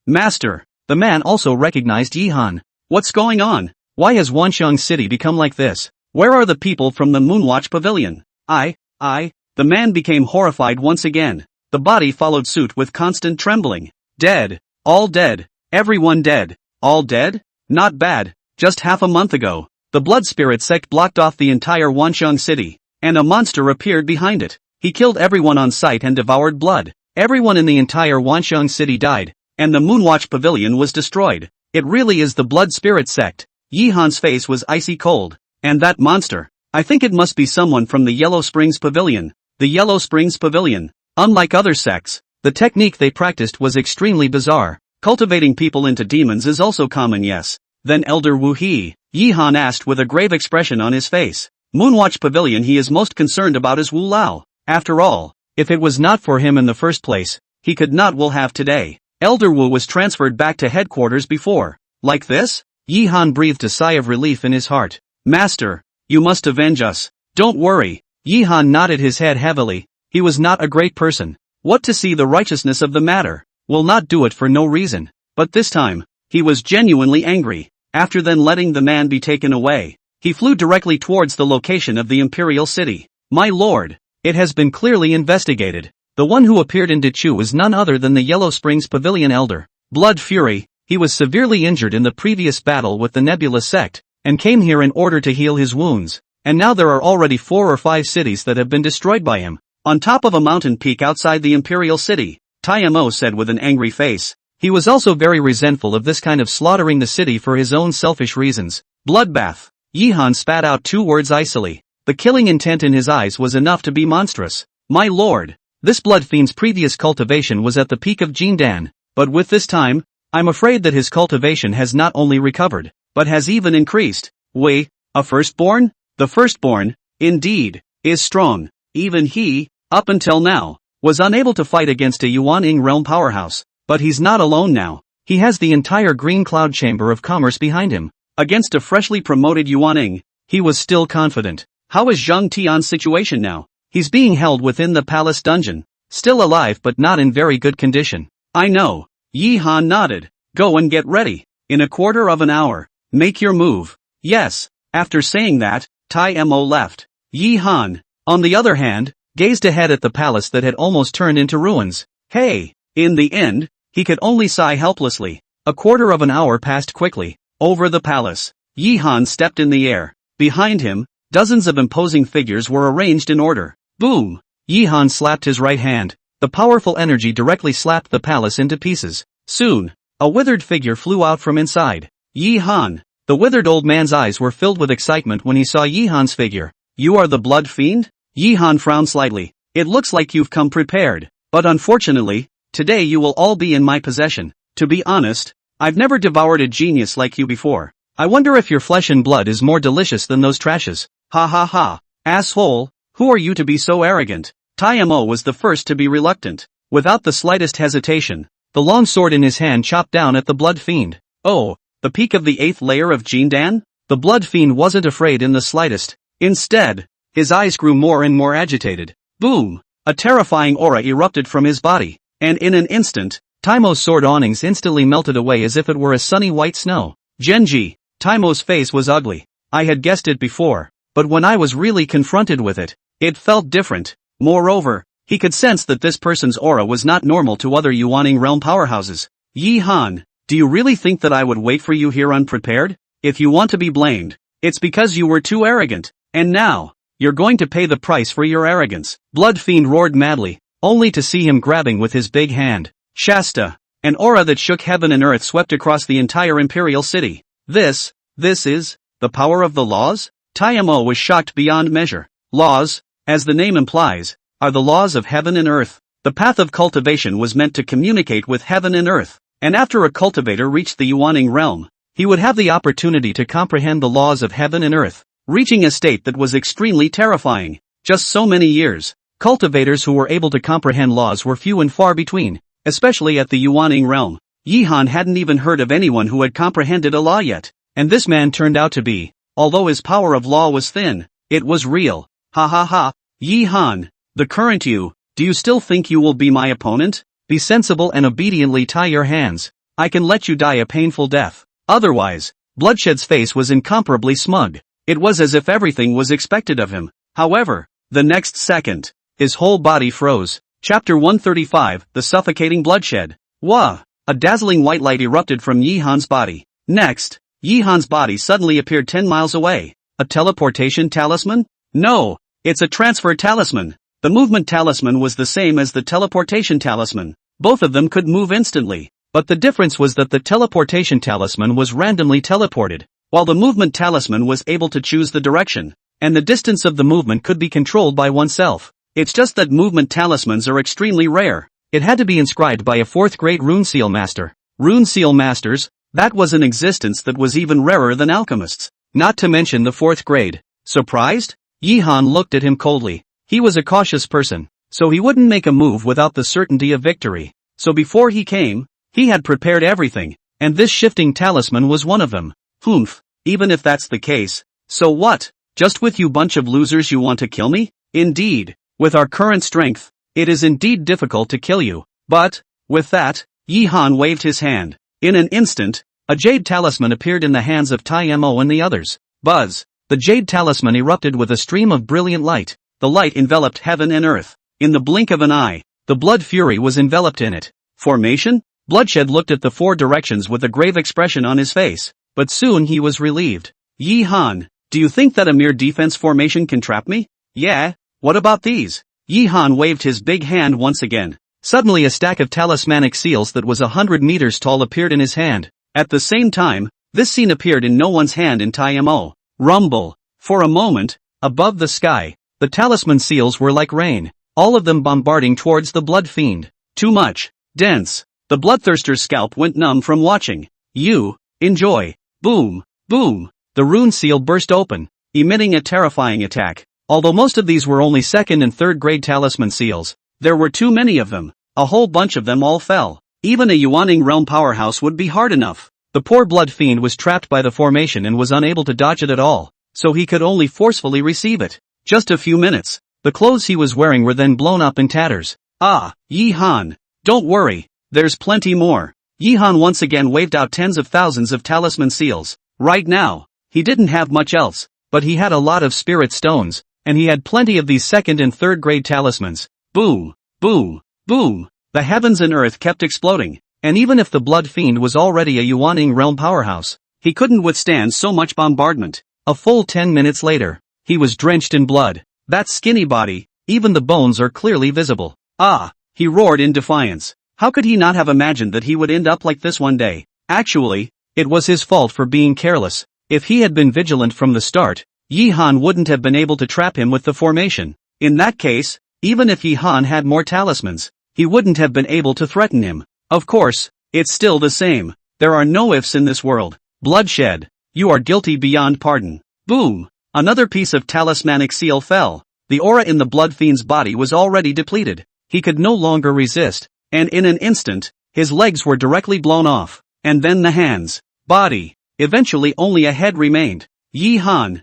[SPEAKER 1] Master. The man also recognized Yi Han. What's going on? Why has Wanxiang City become like this? Where are the people from the Moonwatch Pavilion? The man became horrified once again. The body followed suit with constant trembling. Dead. All dead. Everyone dead. All dead? Not bad. Just half a month ago, the blood spirit sect blocked off the entire Wanxiang City, and a monster appeared behind it. He killed everyone on sight and devoured blood. Everyone in the entire Wanxiang City died, and the Moonwatch Pavilion was destroyed. It really is the blood spirit sect. Yi Han's face was icy cold. And that monster, I think it must be someone from the Yellow Springs Pavilion. The Yellow Springs Pavilion. Unlike other sects, the technique they practiced was extremely bizarre. Cultivating people into demons is also common, yes. Then Elder Wu He, Yi Han asked with a grave expression on his face. Moonwatch Pavilion he is most concerned about is Wu Lao. After all, if it was not for him in the first place, he could not will have today. Elder Wu was transferred back to headquarters before. Like this? Yi Han breathed a sigh of relief in his heart. Master, you must avenge us. Don't worry. Yi Han nodded his head heavily. He was not a great person. What to see the righteousness of the matter? Will not do it for no reason. But this time, he was genuinely angry. After then letting the man be taken away, he flew directly towards the location of the imperial city. My lord, it has been clearly investigated. The one who appeared in Dechu is none other than the Yellow Springs Pavilion Elder. Blood Fury, he was severely injured in the previous battle with the Nebula sect, and came here in order to heal his wounds. And now there are already 4 or 5 cities that have been destroyed by him. On top of a mountain peak outside the imperial city, Mo said with an angry face. He was also very resentful of this kind of slaughtering the city for his own selfish reasons. Bloodbath. Yi Han spat out 2 words icily. The killing intent in his eyes was enough to be monstrous. My lord, this blood fiend's previous cultivation was at the peak of Jindan, but with this time, I'm afraid that his cultivation has not only recovered, but has even increased. Wei, a firstborn? The firstborn, indeed, is strong. Even he, up until now, was unable to fight against a Yuan-Ing realm powerhouse. But he's not alone now. He has the entire Green Cloud Chamber of Commerce behind him. Against a freshly promoted Yuan-Ing, he was still confident. How is Zhang Tian's situation now? He's being held within the palace dungeon. Still alive but not in very good condition. I know. Yi Han nodded. Go and get ready. In a quarter of an hour. Make your move. Yes. After saying that, Mo left. Yi Han, on the other hand, gazed ahead at the palace that had almost turned into ruins. Hey! In the end, he could only sigh helplessly. A quarter of an hour passed quickly. Over the palace, Yi Han stepped in the air. Behind him, dozens of imposing figures were arranged in order. Boom! Yi Han slapped his right hand. The powerful energy directly slapped the palace into pieces. Soon, a withered figure flew out from inside. Yi Han. The withered old man's eyes were filled with excitement when he saw Yi Han's figure. You are the blood fiend? Yi Han frowned slightly. It looks like you've come prepared. But unfortunately, today you will all be in my possession. To be honest, I've never devoured a genius like you before. I wonder if your flesh and blood is more delicious than those trashes. Ha ha ha. Asshole, who are you to be so arrogant? Taimo was the first to be reluctant. Without the slightest hesitation, the long sword in his hand chopped down at the blood fiend. Oh, the peak of the 8th layer of Jindan? The blood fiend wasn't afraid in the slightest. Instead, his eyes grew more and more agitated. Boom! A terrifying aura erupted from his body, and in an instant, Taimo's sword awnings instantly melted away as if it were a sunny white snow. Genji, Taimo's face was ugly. I had guessed it before, but when I was really confronted with it, it felt different. Moreover, he could sense that this person's aura was not normal to other Yuaning realm powerhouses. Yi Han, do you really think that I would wait for you here unprepared? If you want to be blamed, it's because you were too arrogant, and now, you're going to pay the price for your arrogance. Blood Fiend roared madly, only to see him grabbing with his big hand. Shasta, an aura that shook heaven and earth swept across the entire imperial city. This is, the power of the laws? Taimo was shocked beyond measure. Laws, as the name implies, are the laws of heaven and earth. The path of cultivation was meant to communicate with heaven and earth, and after a cultivator reached the Yuaning realm, he would have the opportunity to comprehend the laws of heaven and earth, reaching a state that was extremely terrifying. Just so many years, cultivators who were able to comprehend laws were few and far between, especially at the Yuaning realm. Yi Han hadn't even heard of anyone who had comprehended a law yet, and this man turned out to be, although his power of law was thin, it was real. Ha ha ha. Yi Han, the current you, do you still think you will be my opponent? Be sensible and obediently tie your hands. I can let you die a painful death. Otherwise, Bloodshed's face was incomparably smug. It was as if everything was expected of him. However, the next second, his whole body froze. Chapter 135, The Suffocating Bloodshed. Wah! A dazzling white light erupted from Yi Han's body. Next, Yi Han's body suddenly appeared 10 miles away. A teleportation talisman? No, it's a transfer talisman. The movement talisman was the same as the teleportation talisman. Both of them could move instantly, but the difference was that the teleportation talisman was randomly teleported, while the movement talisman was able to choose the direction, and the distance of the movement could be controlled by oneself. It's just that movement talismans are extremely rare. It had to be inscribed by a 4th grade rune seal master. Rune seal masters, that was an existence that was even rarer than alchemists. Not to mention the 4th grade. Surprised? Yi Han looked at him coldly. He was a cautious person, so he wouldn't make a move without the certainty of victory. So before he came, he had prepared everything, and this shifting talisman was one of them. Humph, even if that's the case, so what? Just with you bunch of losers you want to kill me? Indeed. With our current strength, it is indeed difficult to kill you. But, with that, Yi Han waved his hand. In an instant, a jade talisman appeared in the hands of Taimo and the others. Buzz! The jade talisman erupted with a stream of brilliant light. The light enveloped heaven and earth. In the blink of an eye, the blood fury was enveloped in it. Formation? Bloodshed looked at the 4 directions with a grave expression on his face, but soon he was relieved. Yi Han, do you think that a mere defense formation can trap me? Yeah. What about these? Yi Han waved his big hand once again. Suddenly a stack of talismanic seals that was 100 meters tall appeared in his hand. At the same time, this scene appeared in no one's hand in Taimo. Rumble. For a moment, above the sky, the talisman seals were like rain, all of them bombarding towards the blood fiend. Too much. Dense. The bloodthirster's scalp went numb from watching. You, enjoy. Boom, boom. The rune seal burst open, emitting a terrifying attack. Although most of these were only 2nd and 3rd grade talisman seals, there were too many of them. A whole bunch of them all fell. Even a Yuaning realm powerhouse would be hard enough. The poor blood fiend was trapped by the formation and was unable to dodge it at all, so he could only forcefully receive it. Just a few minutes. The clothes he was wearing were then blown up in tatters. Ah, Yi Han. Don't worry, there's plenty more. Yi Han once again waved out tens of thousands of talisman seals. Right now, he didn't have much else, but he had a lot of spirit stones. and he had plenty of these second and third grade talismans. Boom, boom, boom. The heavens and earth kept exploding, and even if the Blood Fiend was already a Yuaning realm powerhouse, he couldn't withstand so much bombardment. A full 10 minutes later, he was drenched in blood. That skinny body, even the bones are clearly visible. Ah! He roared in defiance. How could he not have imagined that he would end up like this one day? Actually, it was his fault for being careless. If he had been vigilant from the start, Yi Han wouldn't have been able to trap him with the formation. In that case, even if Yi Han had more talismans, he wouldn't have been able to threaten him. Of course, it's still the same. There are no ifs in this world. Bloodshed. You are guilty beyond pardon. Boom! Another piece of talismanic seal fell. The aura in the Blood Fiend's body was already depleted. He could no longer resist, and in an instant, his legs were directly blown off. And then the hands, body. Eventually only a head remained. Yi Han,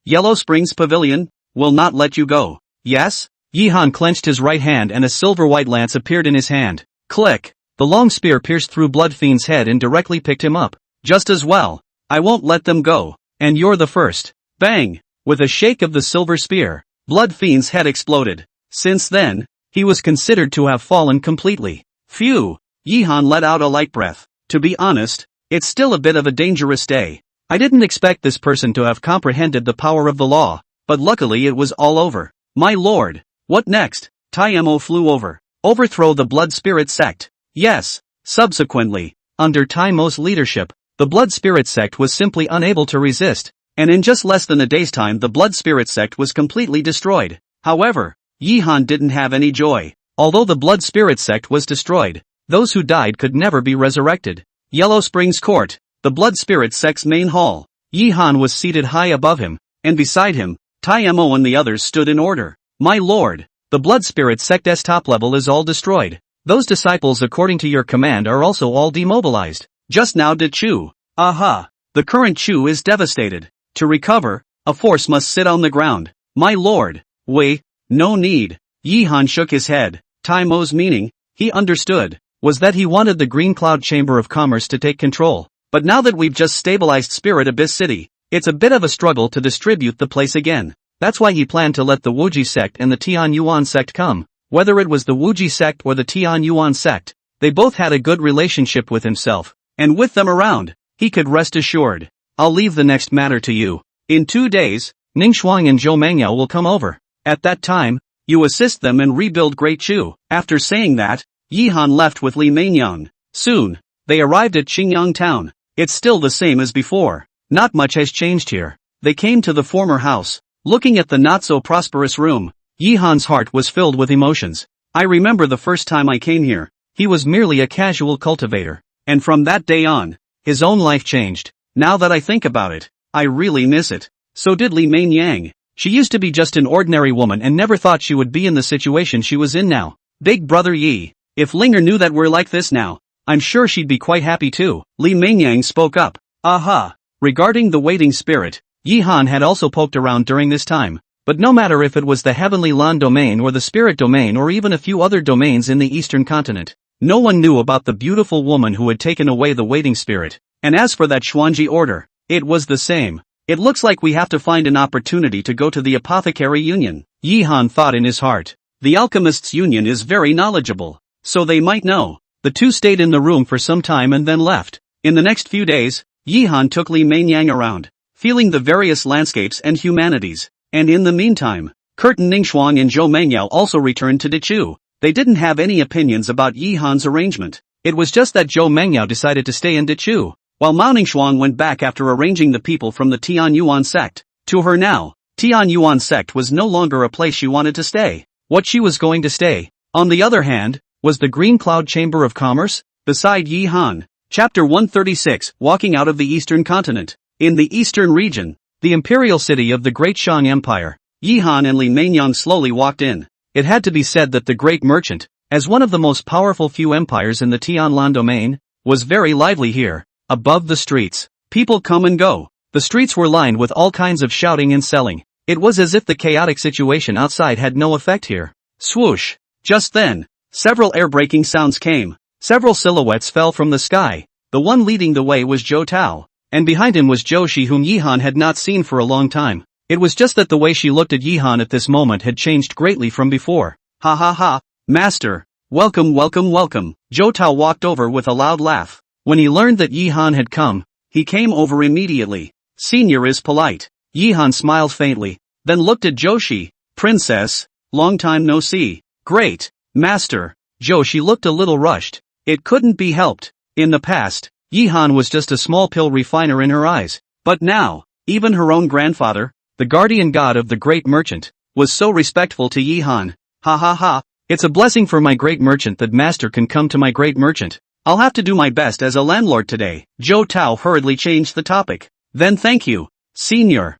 [SPEAKER 1] Yellow Springs Pavilion, will not let you go. Yes? Yi Han clenched his right hand and a silver-white lance appeared in his hand. Click! The long spear pierced through Blood Fiend's head and directly picked him up. Just as well. I won't let them go. And you're the first. Bang! With a shake of the silver spear, Blood Fiend's head exploded. Since then, he was considered to have fallen completely. Phew! Yi Han let out a light breath. To be honest, it's still a bit of a dangerous day. I didn't expect this person to have comprehended the power of the law, but luckily it was all over. My lord! What next? Taimo flew over. Overthrow the Blood Spirit sect. Yes. Subsequently, under Taimo's leadership, the Blood Spirit sect was simply unable to resist, and in just less than a day's time the Blood Spirit sect was completely destroyed. However, Yi Han didn't have any joy. Although the Blood Spirit sect was destroyed, those who died could never be resurrected. Yellow Springs Court, the Blood Spirit sect's main hall. Yi Han was seated high above him, and beside him, Taimo and the others stood in order. My lord, the Blood Spirit sect's top level is all destroyed. Those disciples according to your command are also all demobilized. Just now did Chu. Aha! The current Chu is devastated. To recover, a force must sit on the ground. My lord. Wait, no need. Yi Han shook his head. Taimo's meaning, he understood, was that he wanted the Green Cloud Chamber of Commerce to take control. But now that we've just stabilized Spirit Abyss City, it's a bit of a struggle to distribute the place again. That's why he planned to let the Wuji sect and the Tian Yuan sect come. Whether it was the Wuji sect or the Tian Yuan sect, they both had a good relationship with himself, and with them around, he could rest assured. I'll leave the next matter to you. In 2 days, Ningxuang and Zhou Mengyao will come over. At that time, you assist them and rebuild Great Chu. After saying that, Yi Han left with Li Meinyang. Soon, they arrived at Qingyang town. It's still the same as before. Not much has changed here. They came to the former house. Looking at the not-so-prosperous room, Yi Han's heart was filled with emotions. I remember the first time I came here, he was merely a casual cultivator. And from that day on, his own life changed. Now that I think about it, I really miss it. So did Li Meinyang. She used to be just an ordinary woman and never thought she would be in the situation she was in now. Big brother Yi, if Linger knew that we're like this now, I'm sure she'd be quite happy too. Li Meinyang spoke up. Aha! Regarding the waiting spirit, Yi Han had also poked around during this time, but no matter if it was the Heavenly Lan domain or the Spirit domain or even a few other domains in the Eastern continent, no one knew about the beautiful woman who had taken away the waiting spirit. And as for that Xuanji order, it was the same. It looks like we have to find an opportunity to go to the Apothecary Union. Yi Han thought in his heart. The Alchemists' Union is very knowledgeable, so they might know. The two stayed in the room for some time and then left. In the next few days, Yi Han took Li Meinyang around, feeling the various landscapes and humanities, and in the meantime, Curtin Ningxuang and Zhou Mengyao also returned to Dechu. They didn't have any opinions about Yi Han's arrangement. It was just that Zhou Mengyao decided to stay in Dechu, while Mao Ningxuang went back after arranging the people from the Tian Yuan sect. To her now, Tian Yuan sect was no longer a place she wanted to stay. What she was going to stay, on the other hand, was the Green Cloud Chamber of Commerce, beside Yi Han. Chapter 136, Walking Out of the Eastern Continent. In the Eastern region, the imperial city of the Great Shang Empire, Yi Han and Li Meinyang slowly walked in. It had to be said that the Great Merchant, as one of the most powerful few empires in the Tianlan domain, was very lively here. Above the streets, people come and go. The streets were lined with all kinds of shouting and selling. It was as if the chaotic situation outside had no effect here. Swoosh! Just then, several air-breaking sounds came. Several silhouettes fell from the sky. The one leading the way was Zhou Tao, and behind him was Zhou Shi, whom Yi Han had not seen for a long time. It was just that the way she looked at Yihan at this moment had changed greatly from before. Ha ha ha, Master. Welcome welcome welcome. Zhou Tao walked over with a loud laugh. When he learned that Yihan had come, he came over immediately. Senior is polite. Yihan smiled faintly, then looked at Joshi. Princess, long time no see. Great, Master. Joshi looked a little rushed. It couldn't be helped. In the past, Yihan was just a small pill refiner in her eyes. But now, even her own grandfather, the guardian god of the great merchant, was so respectful to Yihan. Ha ha ha, it's a blessing for my great merchant that Master can come to my great merchant. I'll have to do my best as a landlord today. Zhou Tao hurriedly changed the topic. Then thank you, Senior.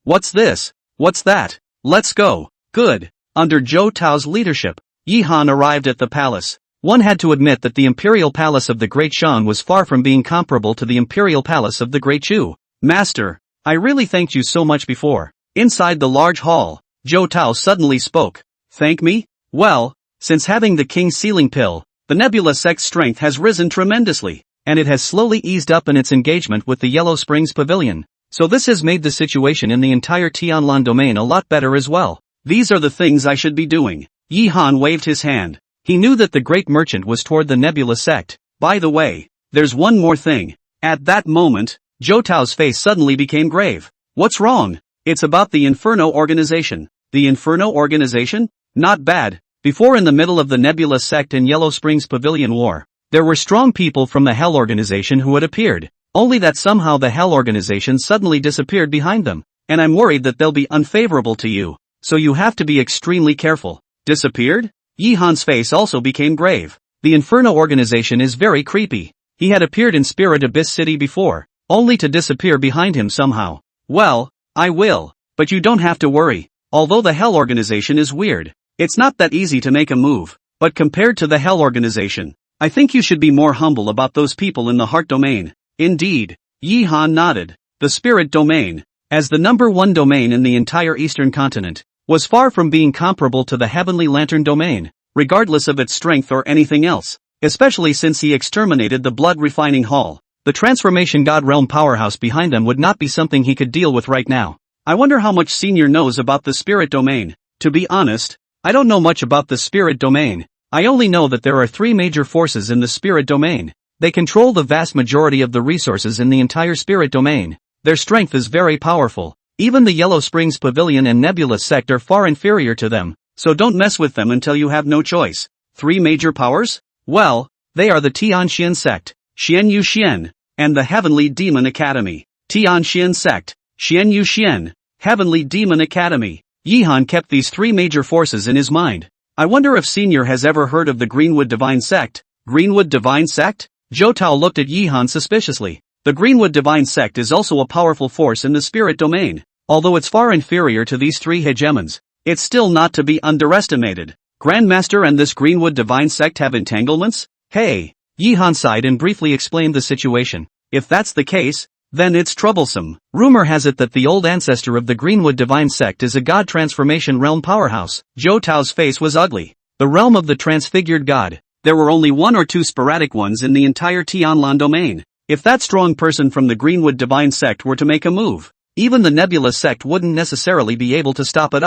[SPEAKER 1] What's this? What's that? Let's go. Good. Under Zhou Tao's leadership, Yihan arrived at the palace. One had to admit that the imperial palace of the Great Shan was far from being comparable to the imperial palace of the Great Chu. Master, I really thanked you so much before. Inside the large hall, Zhou Tao suddenly spoke. Thank me? Well, since having the king's sealing pill, the Nebula sect's strength has risen tremendously, and it has slowly eased up in its engagement with the Yellow Springs Pavilion. So this has made the situation in the entire Tianlan domain a lot better as well. These are the things I should be doing. Yihan waved his hand. He knew that the great merchant was toward the Nebula sect. By the way, there's one more thing. At that moment, Zhou Tao's face suddenly became grave. What's wrong? It's about the Inferno organization. The Inferno organization? Not bad. Before, in the middle of the Nebula sect and Yellow Springs Pavilion war, there were strong people from the Hell organization who had appeared. Only that somehow the Hell organization suddenly disappeared behind them. And I'm worried that they'll be unfavorable to you. So you have to be extremely careful. Disappeared? Yihan's face also became grave. The Inferno organization is very creepy. He had appeared in Spirit Abyss City before, only to disappear behind him somehow. Well, I will. But you don't have to worry. Although the Hell organization is weird, it's not that easy to make a move. But compared to the Hell organization, I think you should be more humble about those people in the Heart domain. Indeed. Yihan nodded. The Spirit domain, as the #1 domain in the entire Eastern continent, was far from being comparable to the Heavenly Lantern domain, regardless of its strength or anything else, especially since he exterminated the Blood Refining Hall. The Transformation God Realm powerhouse behind them would not be something he could deal with right now. I wonder how much Senior knows about the Spirit domain. To be honest, I don't know much about the Spirit domain. I only know that there are 3 major forces in the Spirit domain. They control the vast majority of the resources in the entire Spirit domain. Their strength is very powerful. Even the Yellow Springs Pavilion and Nebula sect are far inferior to them, so don't mess with them until you have no choice. 3 major powers? Well, they are the Tianxian sect, Xianyu Xian, and the Heavenly Demon Academy. Tianxian sect, Xianyu Xian, Heavenly Demon Academy. Yihan kept these 3 major forces in his mind. I wonder if Senior has ever heard of the Greenwood Divine Sect. Greenwood Divine Sect? Zhou Tao looked at Yihan suspiciously. The Greenwood Divine Sect is also a powerful force in the Spirit domain. Although it's far inferior to these 3 hegemons, it's still not to be underestimated. Grandmaster and this Greenwood Divine Sect have entanglements? Hey! Yihan sighed and briefly explained the situation. If that's the case, then it's troublesome. Rumor has it that the old ancestor of the Greenwood Divine Sect is a God Transformation Realm powerhouse. Zhou Tao's face was ugly. The realm of the Transfigured God. There were only 1 or 2 sporadic ones in the entire Tianlan domain. If that strong person from the Greenwood Divine Sect were to make a move, even the Nebula sect wouldn't necessarily be able to stop it.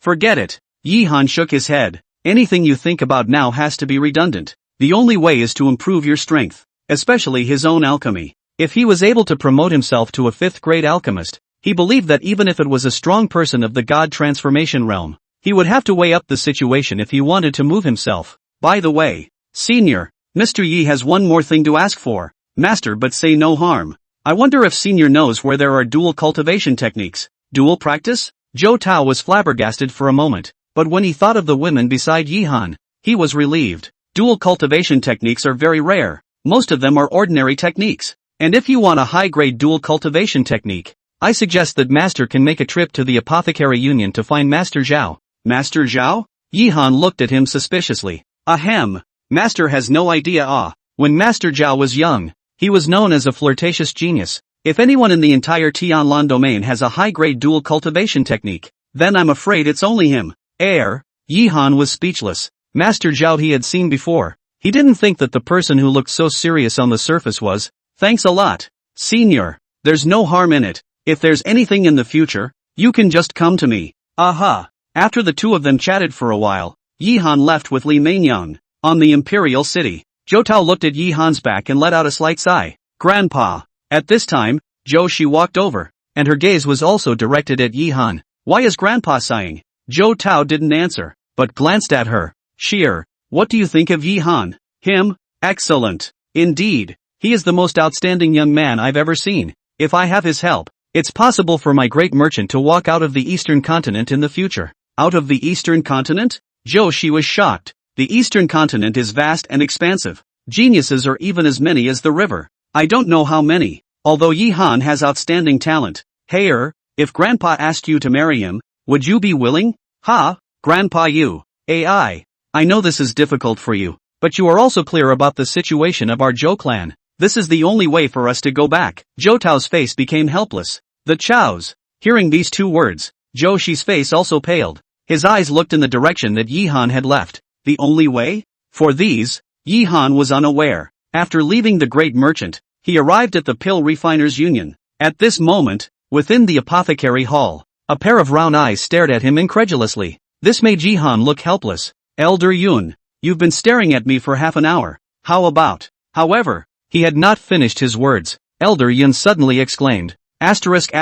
[SPEAKER 1] Forget it. Yihan shook his head. Anything you think about now has to be redundant. The only way is to improve your strength, especially his own alchemy. If he was able to promote himself to a 5th grade alchemist, he believed that even if it was a strong person of the God Transformation realm, he would have to weigh up the situation if he wanted to move himself. By the way, Senior, Mr. Yi has one more thing to ask for. Master, but say no harm. I wonder if Senior knows where there are dual cultivation techniques. Dual practice? Zhou Tao was flabbergasted for a moment, but when he thought of the women beside Yihan, he was relieved. Dual cultivation techniques are very rare. Most of them are ordinary techniques. And if you want a high-grade dual cultivation technique, I suggest that Master can make a trip to the Apothecary Union to find Master Zhao. Master Zhao? Yihan looked at him suspiciously. Ahem. Master has no idea. When Master Zhao was young, he was known as a flirtatious genius. If anyone in the entire Tianlan domain has a high-grade dual cultivation technique, then I'm afraid it's only him. Yihan was speechless. Master Zhao he had seen before. He didn't think that the person who looked so serious on the surface was. Thanks a lot, Senior. There's no harm in it. If there's anything in the future, You can just come to me. Aha. After the two of them chatted for a while, Yi-han left with Li Mainyang. On the Imperial City, Zhou Tao looked at Yi-han's back and let out a slight sigh. Grandpa. At this time, Zhou Shi walked over, and her gaze was also directed at Yi-han. Why is Grandpa sighing? Zhou Tao didn't answer, but glanced at her. Sheer. What do you think of Yi-han? Him? Excellent. Indeed. He is the most outstanding young man I've ever seen. If I have his help, it's possible for my great merchant to walk out of the Eastern Continent in the future. Out of the Eastern Continent? Zhou Shi was shocked. The Eastern Continent is vast and expansive. Geniuses are even as many as the river. I don't know how many. Although Yi-han has outstanding talent. Hey if Grandpa asked you to marry him, would you be willing? Ha, Grandpa you. I know this is difficult for you, but you are also clear about the situation of our Zhou clan. This is the only way for us to go back. Zhou Tao's face became helpless. The Chaos. Hearing these two words, Zhou Shi's face also paled. His eyes looked in the direction that Yi-han had left. The only way? For these, Yi-han was unaware. After leaving the great merchant, he arrived at the Pill Refiners Union. At this moment, within the apothecary hall, a pair of round eyes stared at him incredulously. This made Yi-han look helpless. Elder Yun, you've been staring at me for half an hour. How about? However, he had not finished his words. Elder Yun suddenly exclaimed. Asterisk.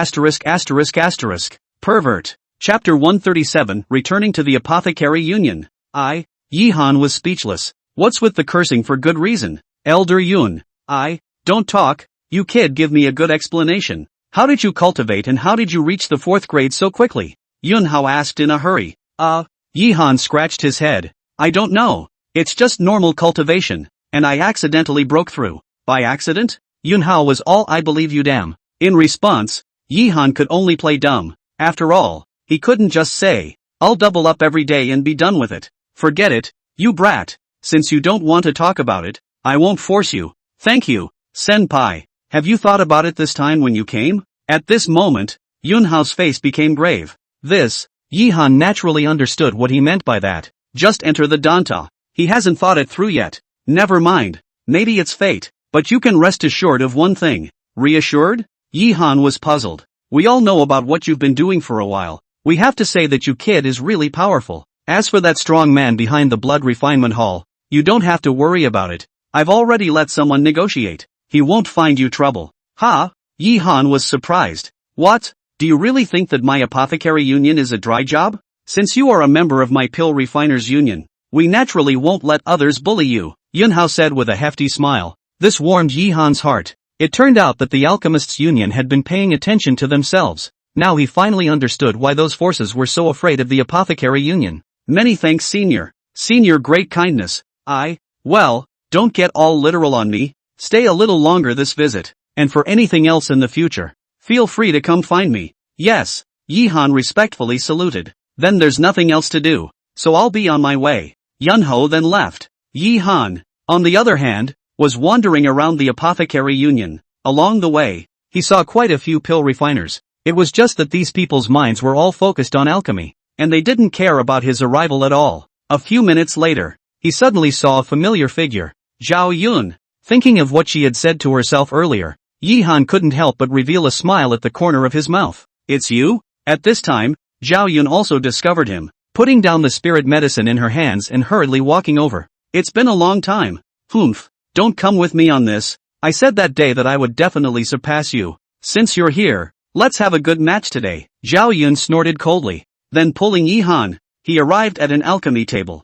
[SPEAKER 1] Pervert. Chapter 137, Returning to the Apothecary Union. Yi-han was speechless. What's with the cursing for good reason? Elder Yun. Don't talk, you kid, give me a good explanation. How did you cultivate and how did you reach the 4th grade so quickly? Yun Hao asked in a hurry. Yi-han scratched his head. I don't know. It's just normal cultivation, and I accidentally broke through. By accident? Yun Hao was all I believe you damn. In response, Yi-han could only play dumb. After all, he couldn't just say, I'll double up every day and be done with it. Forget it, you brat. Since you don't want to talk about it, I won't force you. Thank you, senpai. Have you thought about it this time when you came? At this moment, Yun Hao's face became grave. Yi-han naturally understood what he meant by that. Just enter the Danta. He hasn't thought it through yet. Never mind. Maybe it's fate. But you can rest assured of one thing. Reassured? Yi-han was puzzled. We all know about what you've been doing for a while. We have to say that you kid is really powerful. As for that strong man behind the blood refinement hall, you don't have to worry about it. I've already let someone negotiate. He won't find you trouble. Ha? Yi-han was surprised. What? Do you really think that my apothecary union is a dry job? Since you are a member of my pill refiners union, we naturally won't let others bully you, Yun Hao said with a hefty smile. This warmed Yi-han's heart. It turned out that the Alchemists' Union had been paying attention to themselves. Now he finally understood why those forces were so afraid of the Apothecary Union. Many thanks, Senior. Senior, great kindness. Well, don't get all literal on me. Stay a little longer this visit, and for anything else in the future, feel free to come find me. Yes, Yi-han respectfully saluted. Then there's nothing else to do, so I'll be on my way. Yun Hao then left. Yi-han, on the other hand, was wandering around the Apothecary Union. Along the way, he saw quite a few pill refiners. It was just that these people's minds were all focused on alchemy, and they didn't care about his arrival at all. A few minutes later, he suddenly saw a familiar figure. Zhao Yun. Thinking of what she had said to herself earlier, Yi-han couldn't help but reveal a smile at the corner of his mouth. It's you? At this time, Zhao Yun also discovered him, putting down the spirit medicine in her hands and hurriedly walking over. It's been a long time. Humph. Don't come with me on this. I said that day that I would definitely surpass you. Since you're here, let's have a good match today. Zhao Yun snorted coldly. Then pulling Yi-han, he arrived at an alchemy table.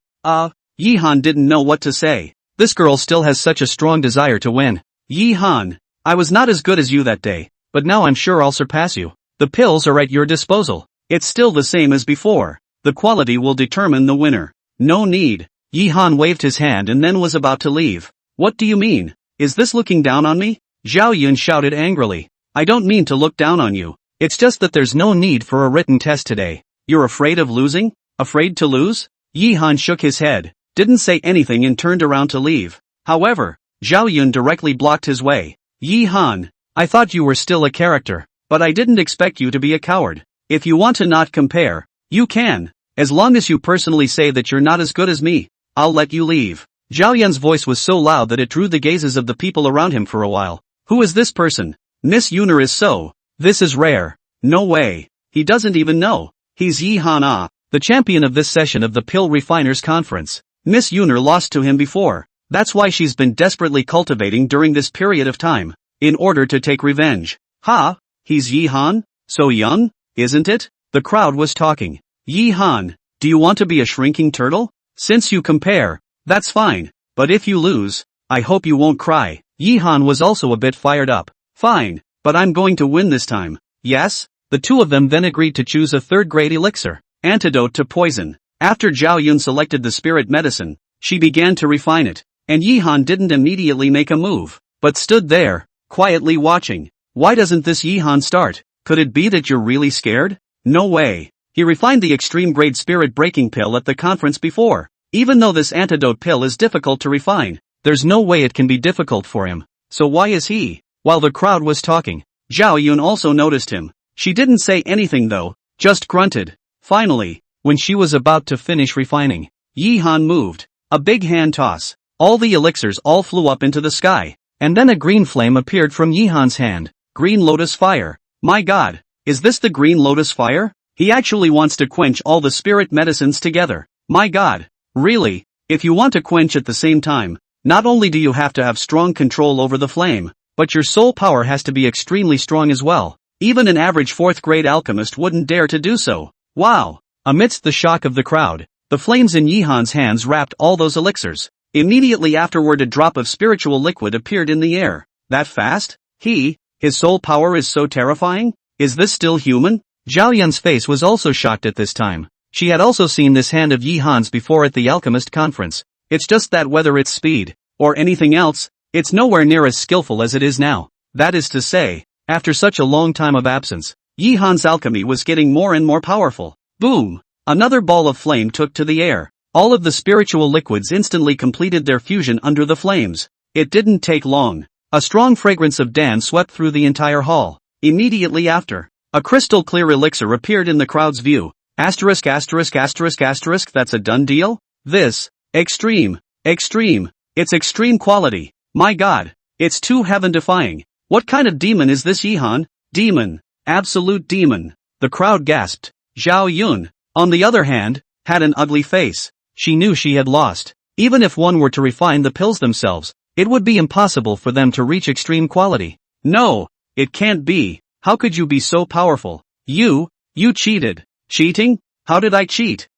[SPEAKER 1] Yi-han didn't know what to say. This girl still has such a strong desire to win. Yi-han, I was not as good as you that day, but now I'm sure I'll surpass you. The pills are at your disposal. It's still the same as before. The quality will determine the winner. No need. Yi-han waved his hand and then was about to leave. What do you mean? Is this looking down on me? Zhao Yun shouted angrily. I don't mean to look down on you. It's just that there's no need for a written test today. You're afraid of losing? Afraid to lose? Yi-han shook his head, didn't say anything and turned around to leave. However, Zhao Yun directly blocked his way. Yi-han, I thought you were still a character, but I didn't expect you to be a coward. If you want to not compare, you can. As long as you personally say that you're not as good as me, I'll let you leave. Zhao Yun's voice was so loud that it drew the gazes of the people around him for a while. Who is this person? Miss Yuner is so. This is rare. No way. he doesn't even know. He's Yi Han Ah, the champion of this session of the Pill Refiners Conference. Miss Yuner lost to him before. That's why she's been desperately cultivating during this period of time, in order to take revenge. Ha! He's Yi Han? So young, isn't it? The crowd was talking. Yi Han, do you want to be a shrinking turtle? Since you compare, that's fine, but if you lose, I hope you won't cry. Yi Han was also a bit fired up. Fine, but I'm going to win this time. Yes? The two of them then agreed to choose a third-grade elixir, antidote to poison. After Zhao Yun selected the spirit medicine, she began to refine it, and Yi Han didn't immediately make a move, but stood there, quietly watching. Why doesn't this Yi Han start? Could it be that you're really scared? No way. He refined the extreme-grade spirit-breaking pill at the conference before. Even though this antidote pill is difficult to refine, there's no way it can be difficult for him. So why is he? While the crowd was talking, Zhao Yun also noticed him. She didn't say anything though, just grunted. Finally, when she was about to finish refining, Yi Han moved. A big hand toss. All the elixirs all flew up into the sky, and then a green flame appeared from Yi Han's hand. Green lotus fire. My god, is this the green lotus fire? He actually wants to quench all the spirit medicines together. My god. Really? If you want to quench at the same time, not only do you have to have strong control over the flame, but your soul power has to be extremely strong as well. Even an average 4th grade alchemist wouldn't dare to do so. Wow! Amidst the shock of the crowd, the flames in Yi Han's hands wrapped all those elixirs. Immediately afterward a drop of spiritual liquid appeared in the air. That fast? His soul power is so terrifying? Is this still human? Zhao Yun's face was also shocked at this time. She had also seen this hand of Yi Han's before at the alchemist conference. It's just that whether it's speed, or anything else, it's nowhere near as skillful as it is now. That is to say, after such a long time of absence, Yi Han's alchemy was getting more and more powerful. Boom! Another ball of flame took to the air. All of the spiritual liquids instantly completed their fusion under the flames. It didn't take long. A strong fragrance of Dan swept through the entire hall. Immediately after, a crystal clear elixir appeared in the crowd's view. That's a done deal? This, extreme, it's extreme quality. My god, it's too heaven-defying. What kind of demon is this Yi Han? Demon, absolute demon. The crowd gasped. Zhao Yun, on the other hand, had an ugly face. She knew she had lost. Even if one were to refine the pills themselves, it would be impossible for them to reach extreme quality. No, it can't be. How could you be so powerful? You cheated. Cheating? How did I cheat?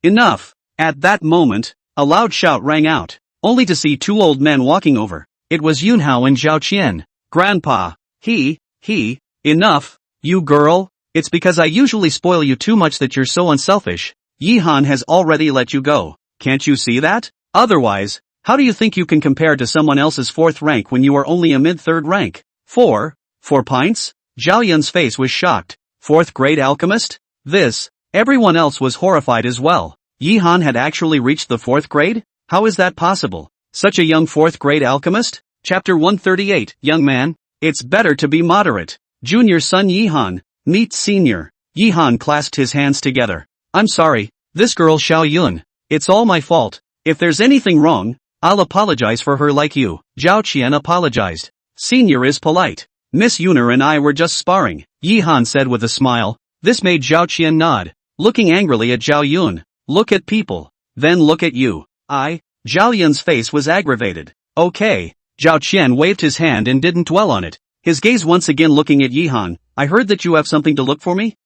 [SPEAKER 1] Enough. At that moment, a loud shout rang out, only to see two old men walking over. It was Yunhao and Zhao Qian. Grandpa. Enough. You girl. It's because I usually spoil you too much that you're so unselfish. Yi Han has already let you go. Can't you see that? Otherwise, how do you think you can compare to someone else's 4th rank when you are only a mid-3rd rank? 4 pints? Zhao Yun's face was shocked. 4th grade alchemist? Everyone else was horrified as well. Yi Han had actually reached the 4th grade? How is that possible? Such a young 4th grade alchemist? Chapter 138, Young man, it's better to be moderate. Junior son Yi Han, meet senior. Yi Han clasped his hands together. I'm sorry, this girl Zhao Yun. It's all my fault. If there's anything wrong, I'll apologize for her like you. Zhao Qian apologized. Senior is polite. Miss Yuner and I were just sparring, Yi Han said with a smile. This made Zhao Qian nod, looking angrily at Zhao Yun. Look at people. Then look at you. Zhao Yun's face was aggravated. Okay. Zhao Qian waved his hand and didn't dwell on it. His gaze once again looking at Yi Han. I heard that you have something to look for me?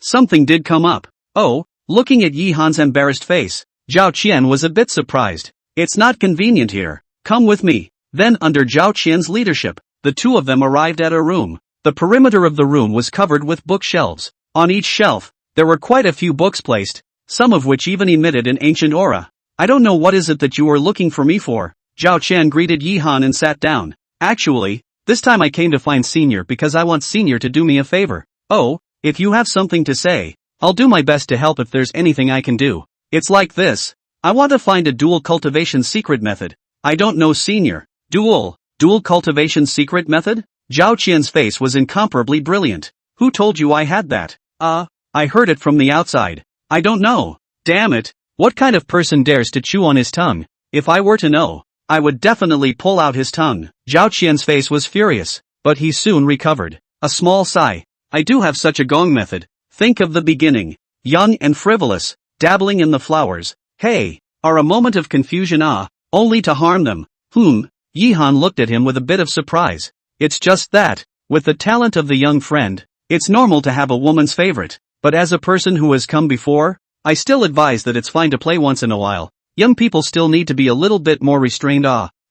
[SPEAKER 1] Something did come up. Oh, looking at Yi Han's embarrassed face, Zhao Qian was a bit surprised. It's not convenient here. Come with me. Then under Zhao Qian's leadership, the two of them arrived at a room. The perimeter of the room was covered with bookshelves. On each shelf, there were quite a few books placed, some of which even emitted an ancient aura. I don't know what is it that you are looking for me for. Zhao Qian greeted Yi Han and sat down. Actually, this time I came to find Senior because I want Senior to do me a favor. Oh, if you have something to say, I'll do my best to help if there's anything I can do. It's like this. I want to find a dual cultivation secret method. I don't know Senior. Dual cultivation secret method? Zhao Qian's face was incomparably brilliant. Who told you I had that? I heard it from the outside. I don't know. Damn it. What kind of person dares to chew on his tongue? If I were to know, I would definitely pull out his tongue. Zhao Qian's face was furious, but he soon recovered. A small sigh. I do have such a gong method. Think of the beginning. Young and frivolous, dabbling in the flowers. Hey, are a moment of confusion only to harm them. Yihan looked at him with a bit of surprise. It's just that, with the talent of the young friend, it's normal to have a woman's favorite. But as a person who has come before, I still advise that it's fine to play once in a while. Young people still need to be a little bit more restrained.